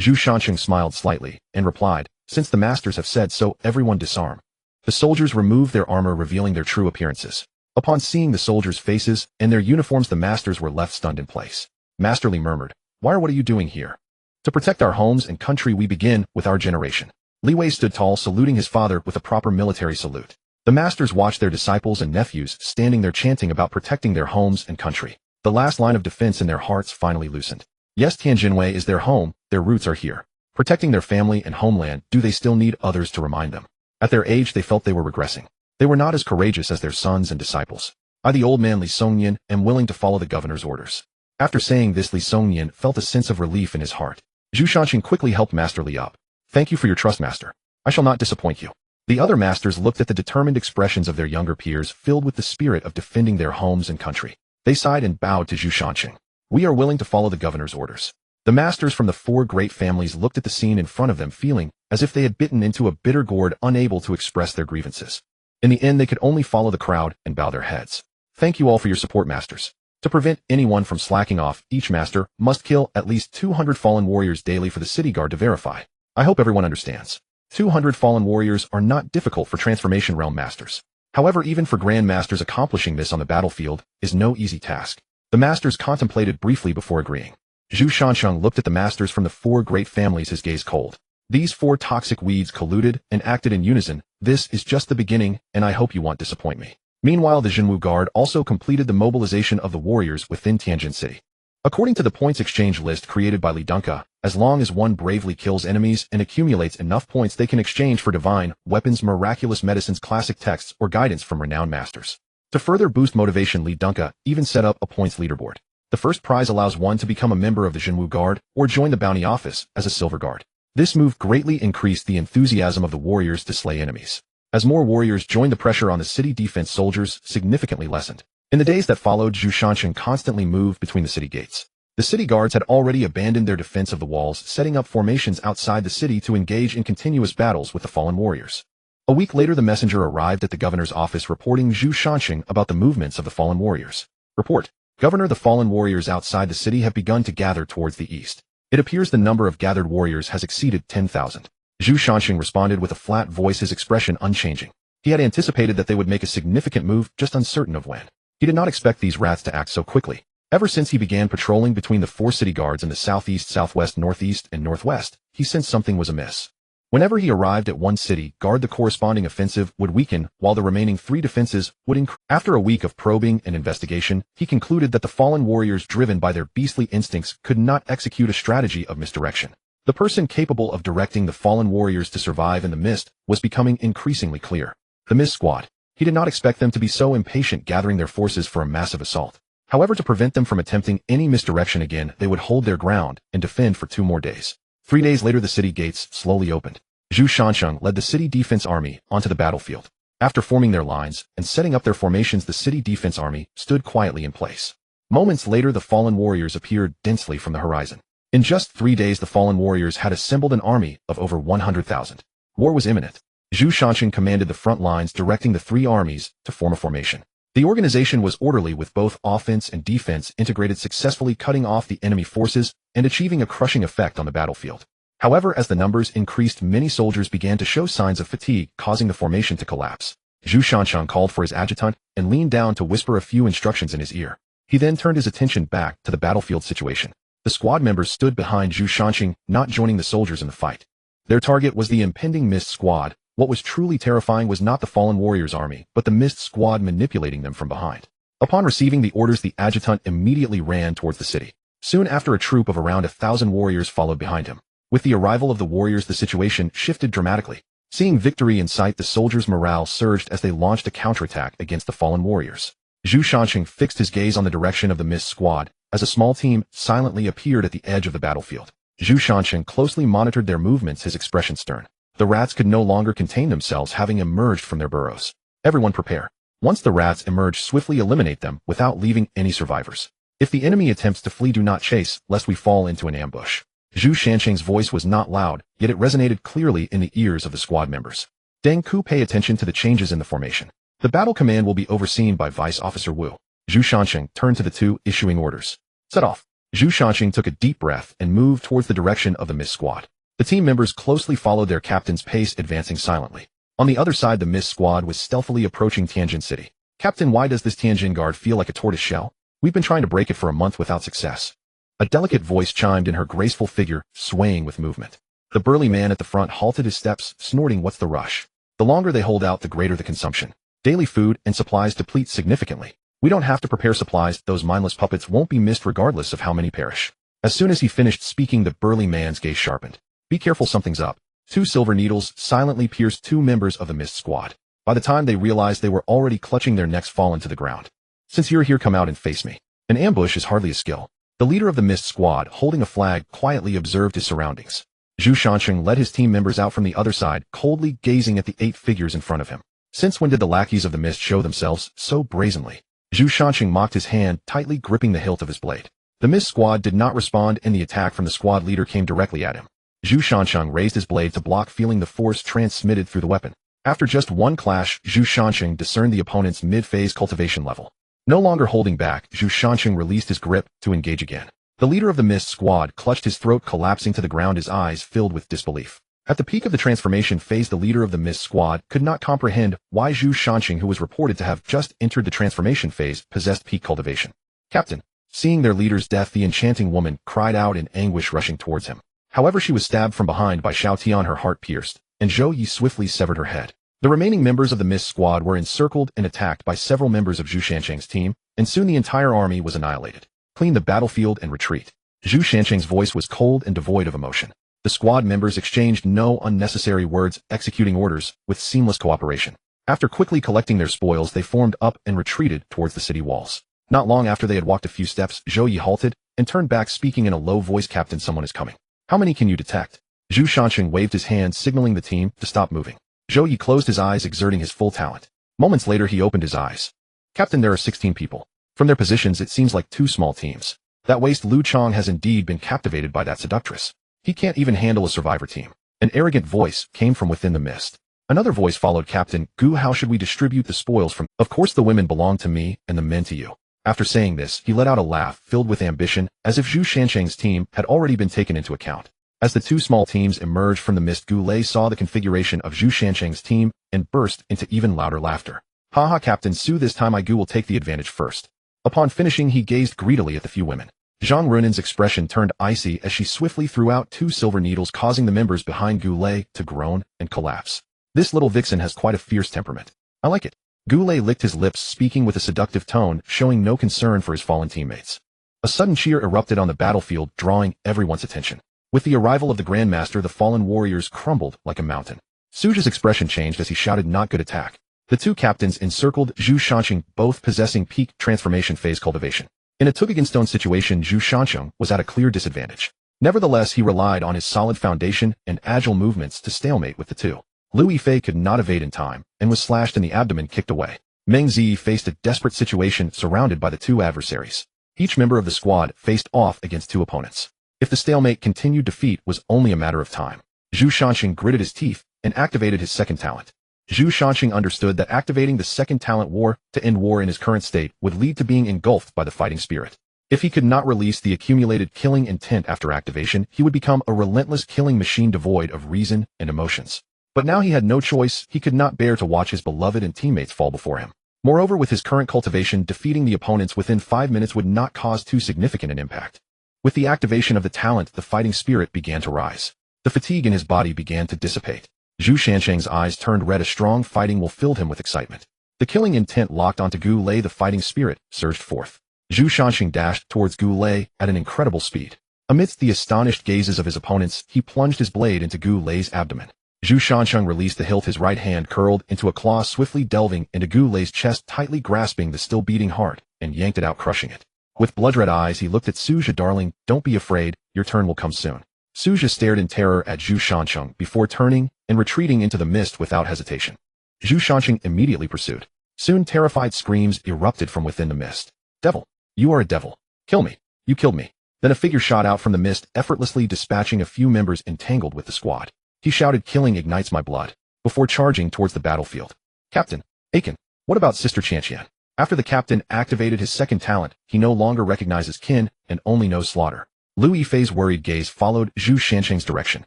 Zhu Shanqing smiled slightly and replied, since the masters have said so, everyone disarm. The soldiers removed their armor, revealing their true appearances. Upon seeing the soldiers' faces and their uniforms, the masters were left stunned in place. Master Li murmured, what are you doing here? To protect our homes and country, we begin with our generation. Li Wei stood tall, saluting his father with a proper military salute. The masters watched their disciples and nephews standing there chanting about protecting their homes and country. The last line of defense in their hearts finally loosened. Yes, Tianjinwei is their home, their roots are here. Protecting their family and homeland, do they still need others to remind them? At their age, they felt they were regressing. They were not as courageous as their sons and disciples. I, the old man Li Songnian, am willing to follow the governor's orders. After saying this, Li Songnian felt a sense of relief in his heart. Zhu Shanqing quickly helped Master Li up. Thank you for your trust, master. I shall not disappoint you. The other masters looked at the determined expressions of their younger peers, filled with the spirit of defending their homes and country. They sighed and bowed to Zhu Shanqing. We are willing to follow the governor's orders. The masters from the 4 great families looked at the scene in front of them, feeling as if they had bitten into a bitter gourd, unable to express their grievances. In the end, they could only follow the crowd and bow their heads. Thank you all for your support, masters. To prevent anyone from slacking off, each master must kill at least 200 fallen warriors daily for the city guard to verify. I hope everyone understands. 200 fallen warriors are not difficult for Transformation Realm Masters. However, even for Grand Masters, accomplishing this on the battlefield is no easy task. The masters contemplated briefly before agreeing. Zhu Shanqing looked at the masters from the 4 great families, his gaze cold. These 4 toxic weeds colluded and acted in unison. This is just the beginning, and I hope you won't disappoint me. Meanwhile, the Jinwu Guard also completed the mobilization of the warriors within Tianjin City. According to the points exchange list created by Li Dunka, as long as one bravely kills enemies and accumulates enough points, they can exchange for divine weapons, miraculous medicines, classic texts, or guidance from renowned masters. To further boost motivation, Li Dunka even set up a points leaderboard. The first prize allows one to become a member of the Jinwu Guard or join the bounty office as a silver guard. This move greatly increased the enthusiasm of the warriors to slay enemies. As more warriors joined, the pressure on the city defense soldiers significantly lessened. In the days that followed, Zhu Shanqing constantly moved between the city gates. The city guards had already abandoned their defense of the walls, setting up formations outside the city to engage in continuous battles with the fallen warriors. A week later, the messenger arrived at the governor's office, reporting Zhu Shanqing about the movements of the fallen warriors. Report. Governor, the fallen warriors outside the city have begun to gather towards the east. It appears the number of gathered warriors has exceeded 10,000. Zhu Shanqing responded with a flat voice, his expression unchanging. He had anticipated that they would make a significant move, just uncertain of when. He did not expect these rats to act so quickly. Ever since he began patrolling between the 4 city guards in the southeast, southwest, northeast, and northwest, he sensed something was amiss. Whenever he arrived at one city guard, the corresponding offensive would weaken, while the remaining 3 defenses would increase. After a week of probing and investigation, he concluded that the fallen warriors, driven by their beastly instincts, could not execute a strategy of misdirection. The person capable of directing the fallen warriors to survive in the mist was becoming increasingly clear. The Mist Squad. He did not expect them to be so impatient, gathering their forces for a massive assault. However, to prevent them from attempting any misdirection again, they would hold their ground and defend for 2 more days. 3 days later, the city gates slowly opened. Zhu Shansheng led the city defense army onto the battlefield. After forming their lines and setting up their formations, the city defense army stood quietly in place. Moments later, the fallen warriors appeared densely from the horizon. In just 3 days, the fallen warriors had assembled an army of over 100,000. War was imminent. Zhu Shansheng commanded the front lines, directing the 3 armies to form a formation. The organization was orderly, with both offense and defense integrated, successfully cutting off the enemy forces and achieving a crushing effect on the battlefield. However, as the numbers increased, many soldiers began to show signs of fatigue, causing the formation to collapse. Zhu Shansheng called for his adjutant and leaned down to whisper a few instructions in his ear. He then turned his attention back to the battlefield situation. The squad members stood behind Zhu Shansheng, not joining the soldiers in the fight. Their target was the impending Mist Squad. What was truly terrifying was not the fallen warriors' army, but the Mist Squad manipulating them from behind. Upon receiving the orders, the adjutant immediately ran towards the city. Soon after, a troop of around 1,000 warriors followed behind him. With the arrival of the warriors, the situation shifted dramatically. Seeing victory in sight, the soldiers' morale surged as they launched a counterattack against the fallen warriors. Zhu Shansheng fixed his gaze on the direction of the Mist Squad as a small team silently appeared at the edge of the battlefield. Zhu Shansheng closely monitored their movements, his expression stern. The rats could no longer contain themselves, having emerged from their burrows. Everyone prepare. Once the rats emerge, swiftly eliminate them without leaving any survivors. If the enemy attempts to flee, do not chase, lest we fall into an ambush. Zhu Shansheng's voice was not loud, yet it resonated clearly in the ears of the squad members. Deng Ku, pay attention to the changes in the formation. The battle command will be overseen by Vice Officer Wu. Zhu Shansheng turned to the 2, issuing orders. Set off. Zhu Shansheng took a deep breath and moved towards the direction of the Mist Squad. The team members closely followed their captain's pace, advancing silently. On the other side, the Mist Squad was stealthily approaching Tianjin City. Captain, why does this Tianjin guard feel like a tortoise shell? We've been trying to break it for a month without success. A delicate voice chimed in, her graceful figure swaying with movement. The burly man at the front halted his steps, snorting, "What's the rush? The longer they hold out, the greater the consumption. Daily food and supplies deplete significantly. We don't have to prepare supplies. Those mindless puppets won't be missed regardless of how many perish." As soon as he finished speaking, the burly man's gaze sharpened. "Be careful, something's up." 2 silver needles silently pierced 2 members of the Mist Squad. By the time they realized, they were already clutching their necks, fallen to the ground. "Since you're here, come out and face me." An ambush is hardly a skill. The leader of the Mist Squad, holding a flag, quietly observed his surroundings. Zhu Shansheng led his team members out from the other side, coldly gazing at the 8 figures in front of him. Since when did the lackeys of the mist show themselves so brazenly? Zhu Shansheng mocked, his hand tightly gripping the hilt of his blade. The Mist Squad did not respond, and the attack from the squad leader came directly at him. Zhu Shansheng raised his blade to block, feeling the force transmitted through the weapon. After just one clash, Zhu Shansheng discerned the opponent's mid-phase cultivation level. No longer holding back, Zhu Shansheng released his grip to engage again. The leader of the Mist Squad clutched his throat, collapsing to the ground, his eyes filled with disbelief. At the peak of the transformation phase, the leader of the Mist Squad could not comprehend why Zhu Shansheng, who was reported to have just entered the transformation phase, possessed peak cultivation. "Captain." Seeing their leader's death, the enchanting woman cried out in anguish, rushing towards him. However, she was stabbed from behind by Xiao Tian, her heart pierced, and Zhou Yi swiftly severed her head. The remaining members of the Mist Squad were encircled and attacked by several members of Zhu Shansheng's team, and soon the entire army was annihilated. "Clean the battlefield and retreat." Zhu Shansheng's voice was cold and devoid of emotion. The squad members exchanged no unnecessary words, executing orders with seamless cooperation. After quickly collecting their spoils, they formed up and retreated towards the city walls. Not long after they had walked a few steps, Zhou Yi halted and turned back, speaking in a low voice. "Captain, someone is coming." "How many can you detect?" Zhu Shansheng waved his hand, signaling the team to stop moving. Zhou Yi closed his eyes, exerting his full talent. Moments later, he opened his eyes. "Captain, there are 16 people. From their positions, it seems like 2 small teams. That waste Lu Chong has indeed been captivated by that seductress. He can't even handle a survivor team." An arrogant voice came from within the mist. Another voice followed. "Captain Gu, how should we distribute the spoils from—" "Of course the women belong to me and the men to you." After saying this, he let out a laugh filled with ambition, as if Zhu Shansheng's team had already been taken into account. As the 2 small teams emerged from the mist, Gu Lei saw the configuration of Zhu Shansheng's team and burst into even louder laughter. "Haha, Captain Su, this time Gu will take the advantage first." Upon finishing, he gazed greedily at the few women. Zhang Runan's expression turned icy as she swiftly threw out 2 silver needles, causing the members behind Gu Lei to groan and collapse. "This little vixen has quite a fierce temperament. I like it." Gu Lei licked his lips, speaking with a seductive tone, showing no concern for his fallen teammates. A sudden cheer erupted on the battlefield, drawing everyone's attention. With the arrival of the Grandmaster, the fallen warriors crumbled like a mountain. Suja's expression changed as he shouted, "Not good attack." The 2 captains encircled Zhu Shansheng, both possessing peak transformation phase cultivation. In a tug-against-stone situation, Zhu Shancheng was at a clear disadvantage. Nevertheless, he relied on his solid foundation and agile movements to stalemate with the two. Liu Yifei could not evade in time, and was slashed in the abdomen, kicked away. Meng Zi faced a desperate situation surrounded by the two adversaries. Each member of the squad faced off against two opponents. If the stalemate continued, defeat was only a matter of time. Zhu Shancheng gritted his teeth and activated his second talent. Zhu Shancheng understood that activating the second talent to end war in his current state would lead to being engulfed by the fighting spirit. If he could not release the accumulated killing intent after activation, he would become a relentless killing machine devoid of reason and emotions. But now he had no choice. He could not bear to watch his beloved and teammates fall before him. Moreover, with his current cultivation, defeating the opponents within 5 minutes would not cause too significant an impact. With the activation of the talent, the fighting spirit began to rise. The fatigue in his body began to dissipate. Zhu Shancheng's eyes turned red. A strong fighting will filled him with excitement. The killing intent locked onto Gu Lei. The fighting spirit surged forth. Zhu Shancheng dashed towards Gu Lei at an incredible speed. Amidst the astonished gazes of his opponents, he plunged his blade into Gu Lei's abdomen. Zhu Shancheng released the hilt. His right hand curled into a claw, swiftly delving into Gu Lei's chest, tightly grasping the still beating heart, and yanked it out, crushing it. With blood-red eyes, he looked at Suja. Darling, don't be afraid, your turn will come soon. Suja stared in terror at Zhu Shancheng before turning and retreating into the mist without hesitation. Zhu Shancheng immediately pursued. Soon terrified screams erupted from within the mist. Devil! You are a devil. Kill me. You killed me. Then a figure shot out from the mist, effortlessly dispatching a few members entangled with the squad. He shouted, killing ignites my blood, before charging towards the battlefield. Captain, Aiken, what about Sister Chanqian? After the captain activated his second talent, he no longer recognizes kin and only knows slaughter. Liu Yifei's worried gaze followed Zhu Shancheng's direction.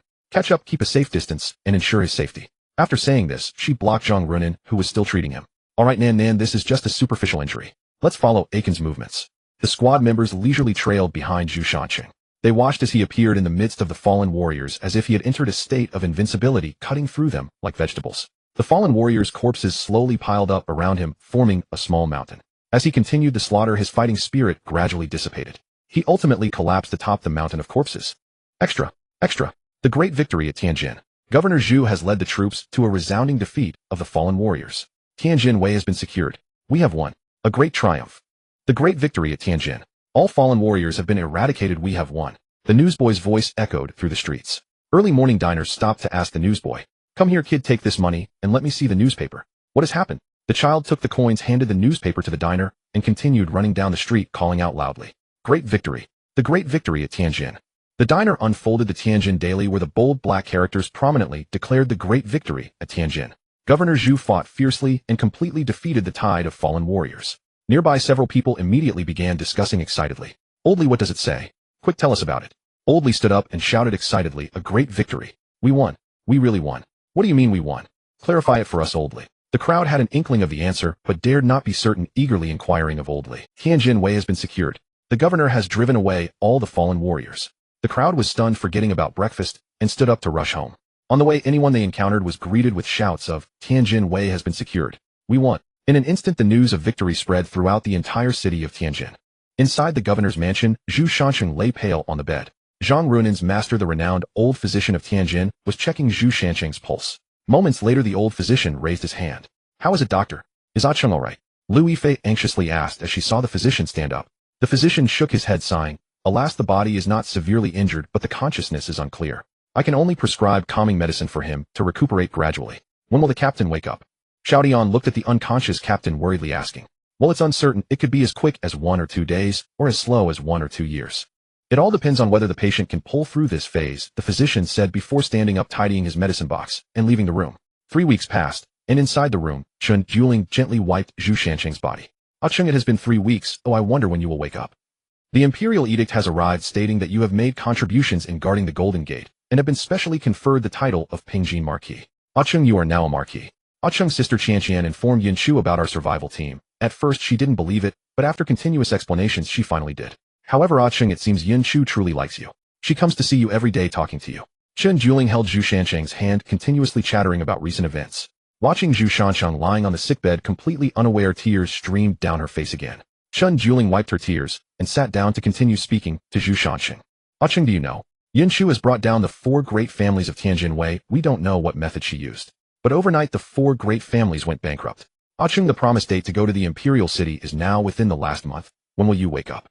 Catch up, keep a safe distance, and ensure his safety. After saying this, she blocked Zhang Runin, who was still treating him. Alright Nan, this is just a superficial injury. Let's follow Aiken's movements. The squad members leisurely trailed behind Zhu Shancheng. They watched as he appeared in the midst of the fallen warriors, as if he had entered a state of invincibility, cutting through them like vegetables. The fallen warriors' corpses slowly piled up around him, forming a small mountain. As he continued the slaughter, his fighting spirit gradually dissipated. He ultimately collapsed atop the mountain of corpses. Extra! The great victory at Tianjin. Governor Zhu has led the troops to a resounding defeat of the fallen warriors. Tianjin Wei has been secured. We have won. A great triumph. The great victory at Tianjin. All fallen warriors have been eradicated. We have won. The newsboy's voice echoed through the streets. Early morning diners stopped to ask the newsboy, come here kid, take this money, and let me see the newspaper. What has happened? The child took the coins, handed the newspaper to the diner, and continued running down the street, calling out loudly. Great victory. The great victory at Tianjin. The diner unfolded the Tianjin Daily, where the bold black characters prominently declared the great victory at Tianjin. Governor Zhu fought fiercely and completely defeated the tide of fallen warriors. Nearby, several people immediately began discussing excitedly. Oldly, what does it say? Quick, tell us about it. Oldly stood up and shouted excitedly, a great victory. We won. We really won. What do you mean we won? Clarify it for us, Oldly. The crowd had an inkling of the answer, but dared not be certain, eagerly inquiring of Oldly. Tianjin Wei has been secured. The governor has driven away all the fallen warriors. The crowd was stunned, forgetting about breakfast, and stood up to rush home. On the way, anyone they encountered was greeted with shouts of, Tianjin Wei has been secured. We won. In an instant, the news of victory spread throughout the entire city of Tianjin. Inside the governor's mansion, Zhu Shancheng lay pale on the bed. Zhang Runin's master, the renowned old physician of Tianjin, was checking Zhu Shancheng's pulse. Moments later, the old physician raised his hand. How is it, doctor? Is Ah Cheng all right? Liu Yifei anxiously asked as she saw the physician stand up. The physician shook his head, sighing. Alas, the body is not severely injured, but the consciousness is unclear. I can only prescribe calming medicine for him to recuperate gradually. When will the captain wake up? Xiao Dian looked at the unconscious captain, worriedly asking. Well, it's uncertain. It could be as quick as 1 or 2 days, or as slow as 1 or 2 years. It all depends on whether the patient can pull through this phase, the physician said before standing up, tidying his medicine box, and leaving the room. 3 weeks passed, and inside the room, Chen Juling gently wiped Zhu Shancheng's body. Ah Cheng, it has been 3 weeks, oh I wonder when you will wake up. The imperial edict has arrived stating that you have made contributions in guarding the Golden Gate, and have been specially conferred the title of Pingjin Marquis. Ah Cheng, you are now a marquis. Ah Cheng's sister Chanqian informed Yin Chu about our survival team. At first she didn't believe it, but after continuous explanations she finally did. However, Ah Cheng, it seems Yin Chu truly likes you. She comes to see you every day, talking to you. Chen Juling held Zhu Shancheng's hand, continuously chattering about recent events. Watching Zhu Shancheng lying on the sickbed, completely unaware, tears streamed down her face again. Chen Juling wiped her tears, and sat down to continue speaking to Zhu Shancheng. Ah Cheng, do you know? Yin Chu has brought down the 4 great families of Tianjin Wei. We don't know what method she used. But overnight the 4 great families went bankrupt. Ah Cheng, the promised date to go to the imperial city is now within the last month. When will you wake up?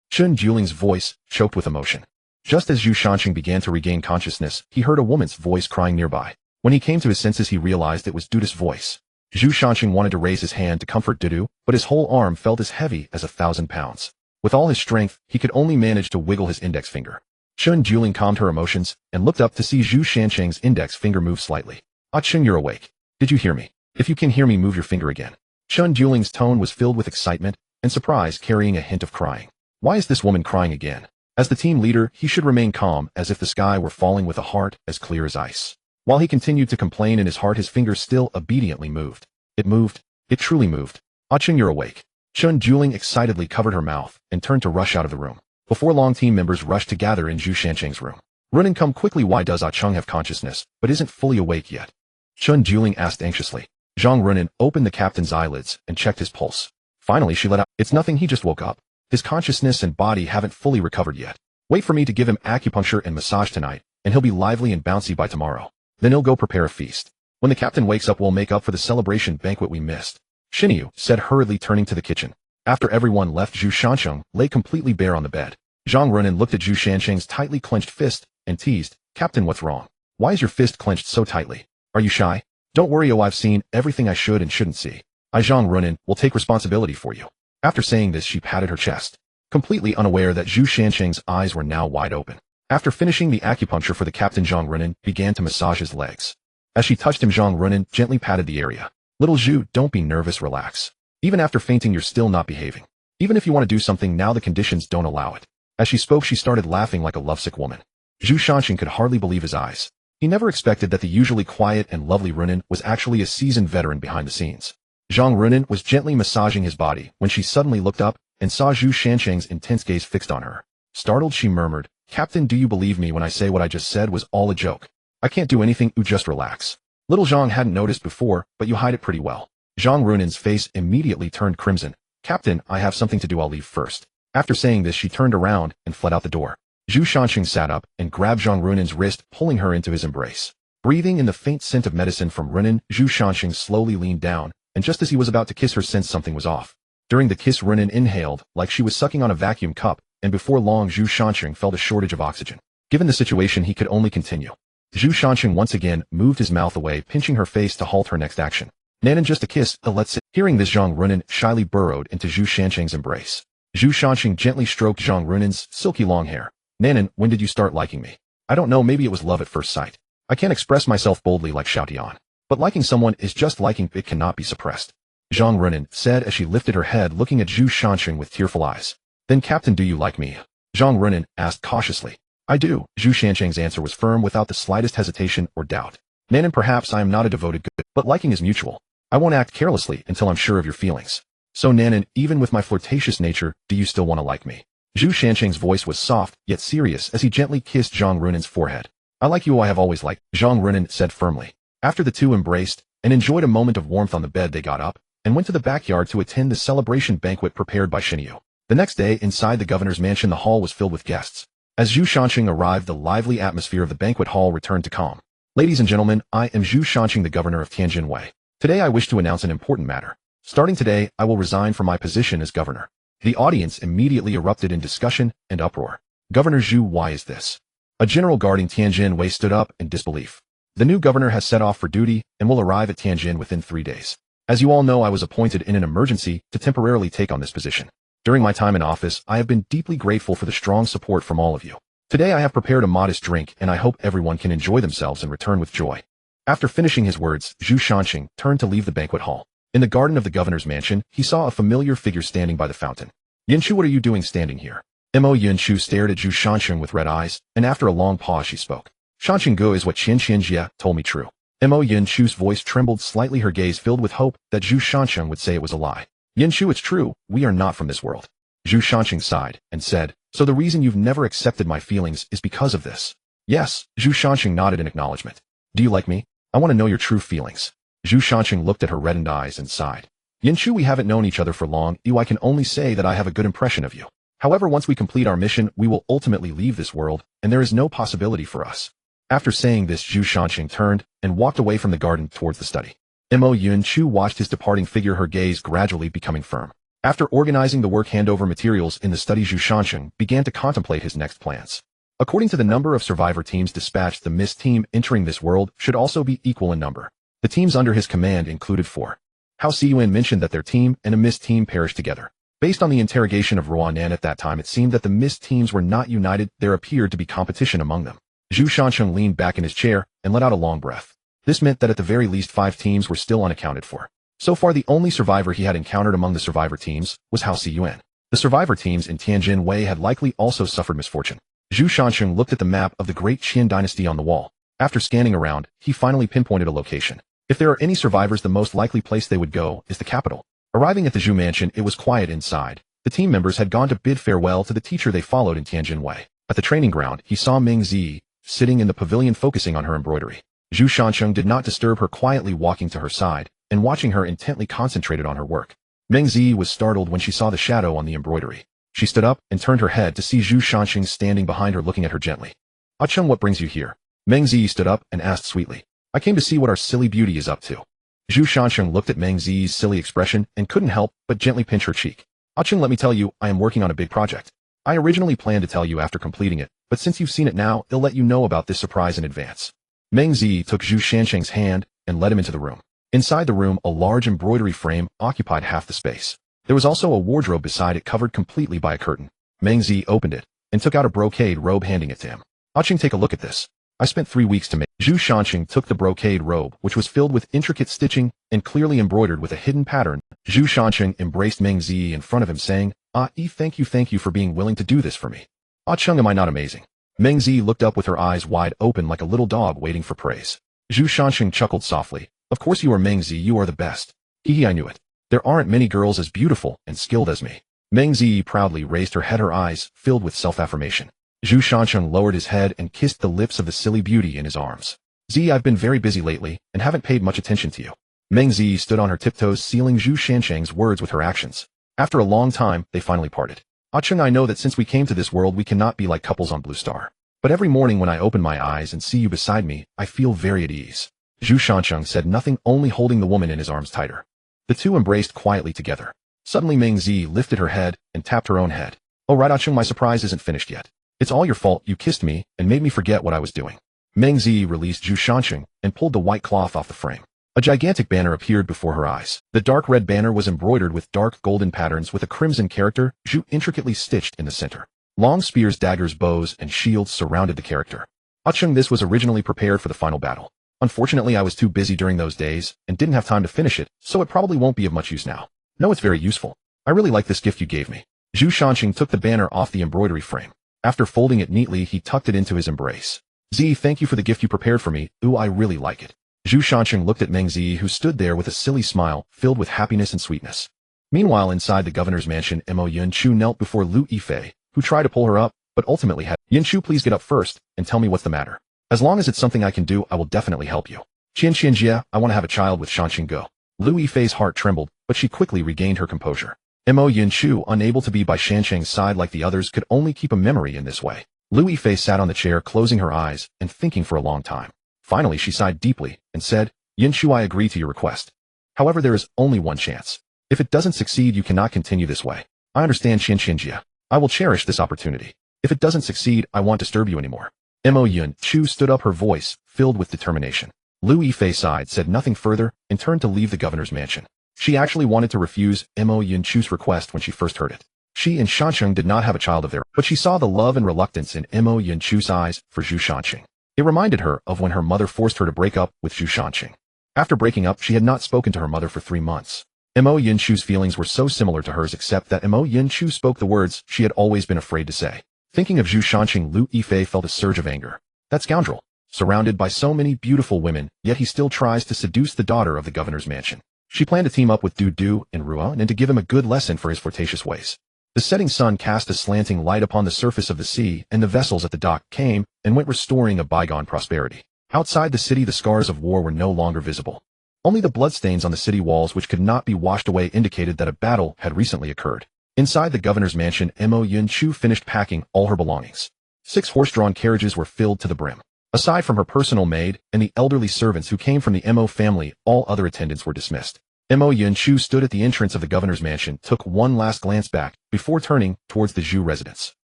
Chun Juling's voice choked with emotion. Just as Zhu Shanqing began to regain consciousness, he heard a woman's voice crying nearby. When he came to his senses, he realized it was Duda's voice. Zhu Shanqing wanted to raise his hand to comfort Dudu, but his whole arm felt as heavy as 1,000 pounds. With all his strength, he could only manage to wiggle his index finger. Chun Juling calmed her emotions and looked up to see Zhu Shanqing's index finger move slightly. "Ah Chun, you're awake. Did you hear me? If you can hear me, move your finger again." Chun Juling's tone was filled with excitement and surprise, carrying a hint of crying. Why is this woman crying again? As the team leader, he should remain calm, as if the sky were falling, with a heart as clear as ice. While he continued to complain in his heart, his finger still obediently moved. It moved. It truly moved. "Ah Chun, you're awake." Chun Juling excitedly covered her mouth and turned to rush out of the room. Before long, team members rushed to gather in Zhu Shanqing's room. "Runin, come quickly. Why does Ah Chung have consciousness, but isn't fully awake yet?" Chun Juling asked anxiously. Zhang Runin opened the captain's eyelids and checked his pulse. Finally, she let out, "It's nothing, he just woke up. His consciousness and body haven't fully recovered yet. Wait for me to give him acupuncture and massage tonight, and he'll be lively and bouncy by tomorrow. Then he'll go prepare a feast. When the captain wakes up, we'll make up for the celebration banquet we missed." Shinyu said hurriedly, turning to the kitchen. After everyone left, Zhu Shanqing lay completely bare on the bed. Zhang Runin looked at Zhu Shanqing's tightly clenched fist and teased, "Captain, what's wrong? Why is your fist clenched so tightly? Are you shy?" "Don't worry, I've seen everything I should and shouldn't see. I, Zhang Runin, will take responsibility for you." After saying this, she patted her chest, completely unaware that Zhu Shanqing's eyes were now wide open. After finishing the acupuncture for the captain, Zhang Runin began to massage his legs. As she touched him, Zhang Runin gently patted the area. "Little Zhu, don't be nervous, relax. Even after fainting, you're still not behaving. Even if you want to do something now, the conditions don't allow it." As she spoke, she started laughing like a lovesick woman. Zhu Shanqing could hardly believe his eyes. He never expected that the usually quiet and lovely Runin was actually a seasoned veteran behind the scenes. Zhang Runin was gently massaging his body when she suddenly looked up and saw Zhu Shanqing's intense gaze fixed on her. Startled, she murmured, "Captain, do you believe me when I say what I just said was all a joke? I can't do anything, you just relax." Little Zhang hadn't noticed before, but you hide it pretty well. Zhang Runin's face immediately turned crimson. "Captain, I have something to do, I'll leave first." After saying this, she turned around and fled out the door. Zhu Shanqing sat up and grabbed Zhang Runin's wrist, pulling her into his embrace. Breathing in the faint scent of medicine from Runin, Zhu Shanqing slowly leaned down, and just as he was about to kiss her, sensed something was off. During the kiss, Runin inhaled like she was sucking on a vacuum cup, and before long Zhu Shanqing felt a shortage of oxygen. Given the situation, he could only continue. Zhu Shanqing once again moved his mouth away, pinching her face to halt her next action. "Nanan, just a kiss, let's sit." Hearing this, Zhang Runin shyly burrowed into Zhu Shanqing's embrace. Zhu Shanqing gently stroked Zhang Runin's silky long hair. "Nanan, when did you start liking me?" "I don't know, maybe it was love at first sight. I can't express myself boldly like Xiao Tian. But liking someone is just liking, it cannot be suppressed," Zhang Runin said as she lifted her head, looking at Zhu Shanqing with tearful eyes. "Then, Captain, do you like me?" Zhang Runin asked cautiously. "I do." Zhu Shanqing's answer was firm, without the slightest hesitation or doubt. "Nanan, perhaps I am not a devoted good, but liking is mutual. I won't act carelessly until I'm sure of your feelings. So Nanan, even with my flirtatious nature, do you still want to like me?" Zhu Shanqing's voice was soft, yet serious, as he gently kissed Zhang Runin's forehead. "I like you, I have always liked," Zhang Runin said firmly. After the two embraced and enjoyed a moment of warmth on the bed, they got up and went to the backyard to attend the celebration banquet prepared by Shinyu. The next day, inside the governor's mansion, the hall was filled with guests. As Zhu Shanqing arrived, the lively atmosphere of the banquet hall returned to calm. "Ladies and gentlemen, I am Zhu Shanqing, the governor of Tianjin Wei. Today I wish to announce an important matter. Starting today, I will resign from my position as governor." The audience immediately erupted in discussion and uproar. "Governor Zhu, why is this?" A general guarding Tianjin Wei stood up in disbelief. "The new governor has set off for duty and will arrive at Tianjin within 3 days. As you all know, I was appointed in an emergency to temporarily take on this position. During my time in office, I have been deeply grateful for the strong support from all of you. Today I have prepared a modest drink, and I hope everyone can enjoy themselves and return with joy." After finishing his words, Zhu Shanqing turned to leave the banquet hall. In the garden of the governor's mansion, he saw a familiar figure standing by the fountain. "Yanchu, what are you doing standing here?" Mo Yanchu stared at Zhu Shanqing with red eyes, and after a long pause she spoke. "Shanqing Go is what Qian Qianjie told me true." Mo Yanchu's voice trembled slightly, her gaze filled with hope that Zhu Shanqing would say it was a lie. "Yanchu, it's true, we are not from this world." Zhu Shanqing sighed and said, "So the reason you've never accepted my feelings is because of this?" "Yes." Zhu Shanqing nodded in acknowledgement. "Do you like me? I want to know your true feelings." Zhu Shanqing looked at her reddened eyes and sighed. "Yanchu, we haven't known each other for long, I can only say that I have a good impression of you. However, once we complete our mission, we will ultimately leave this world, and there is no possibility for us." After saying this, Zhu Shanqing turned and walked away from the garden towards the study. Mo Yunchu watched his departing figure, her gaze gradually becoming firm. After organizing the work handover materials in the study, Zhu Shansheng began to contemplate his next plans. According to the number of survivor teams dispatched, the mist team entering this world should also be equal in number. The teams under his command included 4. Hao Siyuan mentioned that their team and a mist team perished together. Based on the interrogation of Ruanan at that time, it seemed that the mist teams were not united. There appeared to be competition among them. Zhu Shansheng leaned back in his chair and let out a long breath. This meant that at the very least 5 teams were still unaccounted for. So far, the only survivor he had encountered among the survivor teams was Hao Siyuan. The survivor teams in Tianjin Wei had likely also suffered misfortune. Zhu Shansheng looked at the map of the Great Qin dynasty on the wall. After scanning around, he finally pinpointed a location. If there are any survivors, the most likely place they would go is the capital. Arriving at the Zhu mansion, it was quiet inside. The team members had gone to bid farewell to the teacher they followed in Tianjin Wei. At the training ground, he saw Meng Zi sitting in the pavilion focusing on her embroidery. Zhu Shansheng did not disturb her, quietly walking to her side and watching her intently concentrated on her work. Meng Zi was startled when she saw the shadow on the embroidery. She stood up and turned her head to see Zhu Shansheng standing behind her, looking at her gently. "Ah Cheng, what brings you here?" Meng Zi stood up and asked sweetly. "I came to see what our silly beauty is up to." Zhu Shansheng looked at Meng Zi's silly expression and couldn't help but gently pinch her cheek. "Ah Cheng, let me tell you, I am working on a big project. I originally planned to tell you after completing it, but since you've seen it now, I'll let you know about this surprise in advance." Meng Zi took Zhu Shansheng's hand and led him into the room. Inside the room, a large embroidery frame occupied half the space. There was also a wardrobe beside it, covered completely by a curtain. Meng Zi opened it and took out a brocade robe, handing it to him. "Ah Cheng, take a look at this. I spent 3 weeks to make." Zhu Shansheng took the brocade robe, which was filled with intricate stitching and clearly embroidered with a hidden pattern. Zhu Shansheng embraced Meng Zi in front of him, saying, Thank you for being willing to do this for me. Ah Cheng, am I not amazing?" Meng Zi looked up with her eyes wide open like a little dog waiting for praise. Zhu Shansheng chuckled softly. "Of course you are, Meng Zi, you are the best. Hee, I knew it. There aren't many girls as beautiful and skilled as me." Meng Zi proudly raised her head, her eyes filled with self-affirmation. Zhu Shansheng lowered his head and kissed the lips of the silly beauty in his arms. "Zi, I've been very busy lately and haven't paid much attention to you." Meng Zi stood on her tiptoes, sealing Zhu Shansheng's words with her actions. After a long time, they finally parted. "Ah Cheng, I know that since we came to this world we cannot be like couples on Blue Star. But every morning when I open my eyes and see you beside me, I feel very at ease." Zhu Shansheng said nothing, only holding the woman in his arms tighter. The two embraced quietly together. Suddenly Meng Zi lifted her head and tapped her own head. "Oh right, Ah Cheng, my surprise isn't finished yet. It's all your fault. You kissed me and made me forget what I was doing." Meng Zi released Zhu Shansheng and pulled the white cloth off the frame. A gigantic banner appeared before her eyes. The dark red banner was embroidered with dark golden patterns with a crimson character, Zhu, intricately stitched in the center. Long spears, daggers, bows, and shields surrounded the character. "Ah Cheng, this was originally prepared for the final battle. Unfortunately, I was too busy during those days and didn't have time to finish it, so it probably won't be of much use now. No, it's very useful. I really like this gift you gave me." Zhu Shansheng took the banner off the embroidery frame. After folding it neatly, he tucked it into his embrace. "Zi, thank you for the gift you prepared for me. Ooh, I really like it." Zhu Shansheng looked at Meng Zi, who stood there with a silly smile, filled with happiness and sweetness. Meanwhile, inside the governor's mansion, Mo Yunchu knelt before Lu Yifei, who tried to pull her up, but ultimately had. "Yunchu, please get up first and tell me what's the matter. As long as it's something I can do, I will definitely help you." "Qianqianjie, I want to have a child with Shanqing Go." Lu Yifei's heart trembled, but she quickly regained her composure. Mo Yunchu, unable to be by Shansheng's side like the others, could only keep a memory in this way. Lu Yifei sat on the chair, closing her eyes and thinking for a long time. Finally, she sighed deeply and said, "Yunchu, I agree to your request. However, there is only one chance. If it doesn't succeed, you cannot continue this way. I understand, Qianqianjie. I will cherish this opportunity. If it doesn't succeed, I won't disturb you anymore." Mo Yunchu stood up, her voice filled with determination. Lu Yifei sighed, said nothing further, and turned to leave the governor's mansion. She actually wanted to refuse Mo Yunchu's request when she first heard it. She and Shansheng did not have a child of their own, but she saw the love and reluctance in Mo Yunchu's eyes for Zhu Shansheng. It reminded her of when her mother forced her to break up with Zhu Shansheng. After breaking up, she had not spoken to her mother for 3 months. Mo Yunchu's feelings were so similar to hers, except that Mo Yunchu spoke the words she had always been afraid to say. Thinking of Zhu Shansheng, Lu Yifei felt a surge of anger. That scoundrel! Surrounded by so many beautiful women, yet he still tries to seduce the daughter of the governor's mansion. She planned to team up with Du Du and Ruan and to give him a good lesson for his flirtatious ways. The setting sun cast a slanting light upon the surface of the sea, and the vessels at the dock came and went, restoring a bygone prosperity. Outside the city, the scars of war were no longer visible. Only the bloodstains on the city walls, which could not be washed away, indicated that a battle had recently occurred. Inside the governor's mansion, Mo Yunchu finished packing all her belongings. 6 horse-drawn carriages were filled to the brim. Aside from her personal maid and the elderly servants who came from the Mo family, all other attendants were dismissed. Mo Yunchu stood at the entrance of the governor's mansion, took one last glance back, before turning towards the Zhu residence.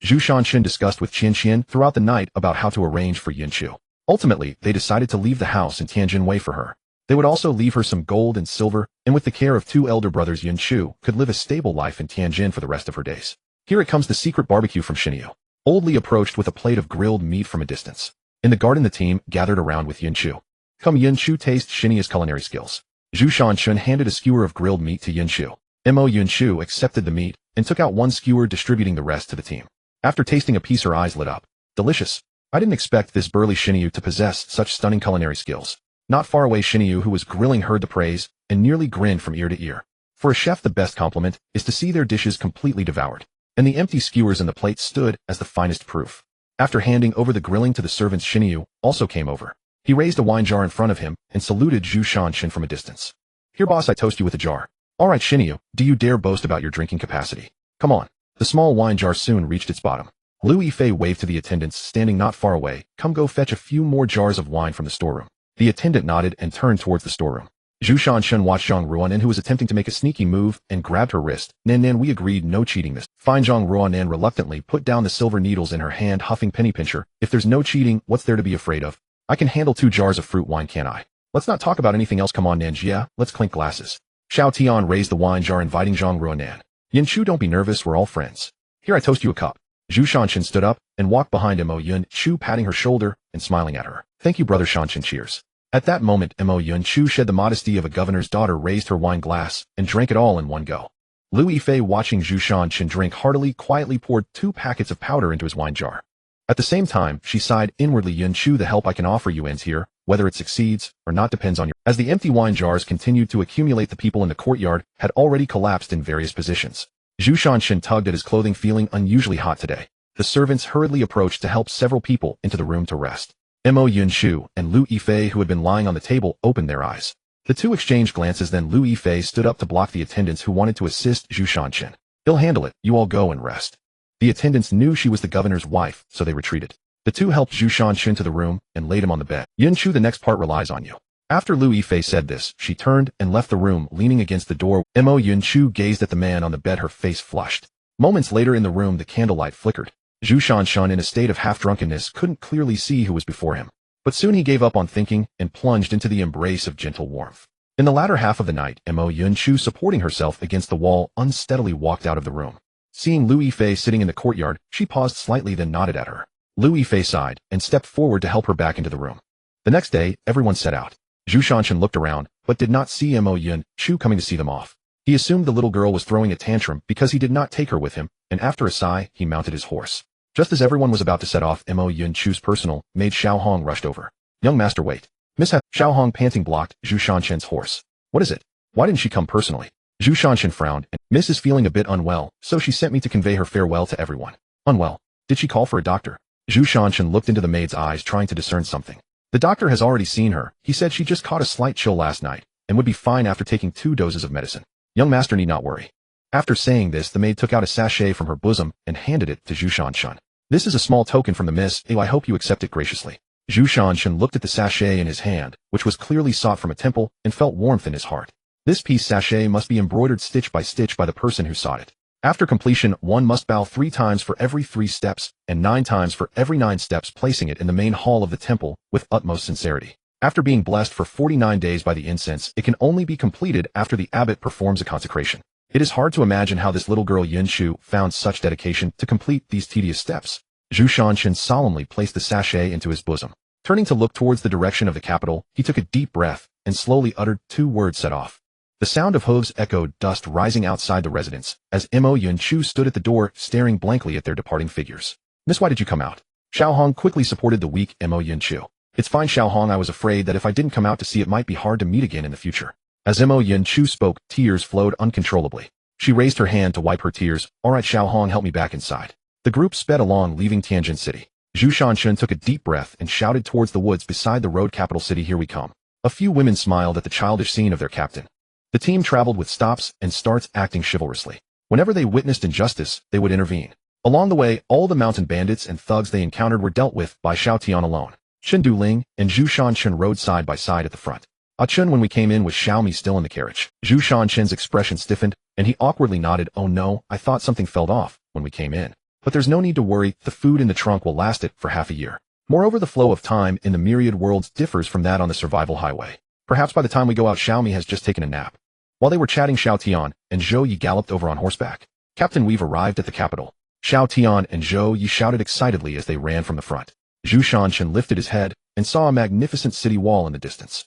Zhu Shanchen discussed with Qian Qian throughout the night about how to arrange for Yunchu. Ultimately, they decided to leave the house in Tianjin Wei for her. They would also leave her some gold and silver, and with the care of two elder brothers, Yunchu could live a stable life in Tianjin for the rest of her days. Here it comes, the secret barbecue from Xinyu. Old Li approached with a plate of grilled meat from a distance. In the garden, the team gathered around with Yunchu. Come Yunchu, taste Xinya's culinary skills. Zhu Shanchen handed a skewer of grilled meat to Yunchu. Mo Yunchu accepted the meat and took out one skewer, distributing the rest to the team. After tasting a piece, her eyes lit up. Delicious. I didn't expect this burly Xinyu to possess such stunning culinary skills. Not far away, Xinyu, who was grilling, heard the praise and nearly grinned from ear to ear. For a chef, the best compliment is to see their dishes completely devoured, and the empty skewers in the plate stood as the finest proof. After handing over the grilling to the servants, Xinyu also came over. He raised a wine jar in front of him and saluted Zhu Shanchen from a distance. Here, boss, I toast you with a jar. All right, Xinyu, do you dare boast about your drinking capacity? Come on. The small wine jar soon reached its bottom. Lu Yifei waved to the attendants standing not far away. Come, go fetch a few more jars of wine from the storeroom. The attendant nodded and turned towards the storeroom. Zhu Shanchen watched Zhang Ruanan, who was attempting to make a sneaky move, and grabbed her wrist. Nan, we agreed, no cheating this. Fine. Zhang Ruanan reluctantly put down the silver needles in her hand, huffing penny pincher. If there's no cheating, what's there to be afraid of? I can handle 2 jars of fruit wine, can't I? Let's not talk about anything else. Come on, Nanjia, let's clink glasses. Xiao Tian raised the wine jar, inviting Zhang Ruanan. Yunchu, don't be nervous, we're all friends. Here, I toast you a cup. Zhu Shanchen stood up and walked behind Mo Yunchu, patting her shoulder and smiling at her. Thank you, brother Shanchen, cheers. At that moment, Mo Yunchu shed the modesty of a governor's daughter, raised her wine glass, and drank it all in one go. Lu Yifei, watching Zhu Shanchen drink heartily, quietly poured 2 packets of powder into his wine jar. At the same time, she sighed inwardly. Yunchu, the help I can offer you ends here. Whether it succeeds or not depends on your... As the empty wine jars continued to accumulate, the people in the courtyard had already collapsed in various positions. Zhu Shanchen tugged at his clothing, feeling unusually hot today. The servants hurriedly approached to help several people into the room to rest. Mo Yunchu and Lu Yifei, who had been lying on the table, opened their eyes. The two exchanged glances, then Lu Yifei stood up to block the attendants who wanted to assist Zhu Shanchen. He'll handle it, you all go and rest. The attendants knew she was the governor's wife, so they retreated. The two helped Zhu Shanchen to the room and laid him on the bed. Yunchu, the next part relies on you. After Lu Yifei said this, she turned and left the room, leaning against the door. Mo Yunchu gazed at the man on the bed, her face flushed. Moments later in the room, the candlelight flickered. Zhu Shanchen, in a state of half-drunkenness, couldn't clearly see who was before him. But soon he gave up on thinking and plunged into the embrace of gentle warmth. In the latter half of the night, Mo Yunchu, supporting herself against the wall, unsteadily walked out of the room. Seeing Lu Yifei sitting in the courtyard, she paused slightly, then nodded at her. Lu Yifei sighed and stepped forward to help her back into the room. The next day, everyone set out. Zhu Shanchen looked around, but did not see Mo Yunchu coming to see them off. He assumed the little girl was throwing a tantrum because he did not take her with him, and after a sigh, he mounted his horse. Just as everyone was about to set off, Mo Yunchu's personal maid Xiao Hong rushed over. Young master, wait. Mishap. Xiao Hong, panting, blocked Zhu Shanchen's horse. What is it? Why didn't she come personally? Zhu Shanchen frowned, and Miss is feeling a bit unwell, so she sent me to convey her farewell to everyone. Unwell? Did she call for a doctor? Zhu Shanchen looked into the maid's eyes, trying to discern something. The doctor has already seen her. He said she just caught a slight chill last night, and would be fine after taking 2 doses of medicine. Young master need not worry. After saying this, the maid took out a sachet from her bosom and handed it to Zhu Shanchen. This is a small token from the miss. I hope you accept it graciously. Zhu Shanchen looked at the sachet in his hand, which was clearly sought from a temple, and felt warmth in his heart. This piece sachet must be embroidered stitch by the person who sought it. After completion, one must bow 3 times for every 3 steps, and 9 times for every 9 steps, placing it in the main hall of the temple with utmost sincerity. After being blessed for 49 days by the incense, it can only be completed after the abbot performs a consecration. It is hard to imagine how this little girl Yunchu found such dedication to complete these tedious steps. Zhu Shanchen solemnly placed the sachet into his bosom. Turning to look towards the direction of the capital, he took a deep breath and slowly uttered 2 words set off. The sound of hooves echoed, dust rising outside the residence, as Mo Yunchu stood at the door, staring blankly at their departing figures. Miss, why did you come out? Xiao Hong quickly supported the weak Mo Yunchu. It's fine, Xiao Hong, I was afraid that if I didn't come out to see, it might be hard to meet again in the future. As Mo Yunchu spoke, tears flowed uncontrollably. She raised her hand to wipe her tears. All right, Xiao Hong, help me back inside. The group sped along, leaving Tianjin City. Zhu Shanchen took a deep breath and shouted towards the woods beside the road. Capital city, here we come. A few women smiled at the childish scene of their captain. The team traveled with stops and starts, acting chivalrously. Whenever they witnessed injustice, they would intervene. Along the way, all the mountain bandits and thugs they encountered were dealt with by Xiao Tian alone. Chen Duling and Zhu Shanchen rode side by side at the front. Chun when we came in with Xiaomi still in the carriage. Zhu Shanchen's expression stiffened, and he awkwardly nodded. Oh no, I thought something fell off when we came in. But there's no need to worry, the food in the trunk will last it for half a year. Moreover, the flow of time in the myriad worlds differs from that on the survival highway. Perhaps by the time we go out, Xiaomi has just taken a nap. While they were chatting, Xiao Tian and Zhou Yi galloped over on horseback. Captain Weave arrived at the capital. Xiao Tian and Zhou Yi shouted excitedly as they ran from the front. Zhu Shanshan lifted his head and saw a magnificent city wall in the distance.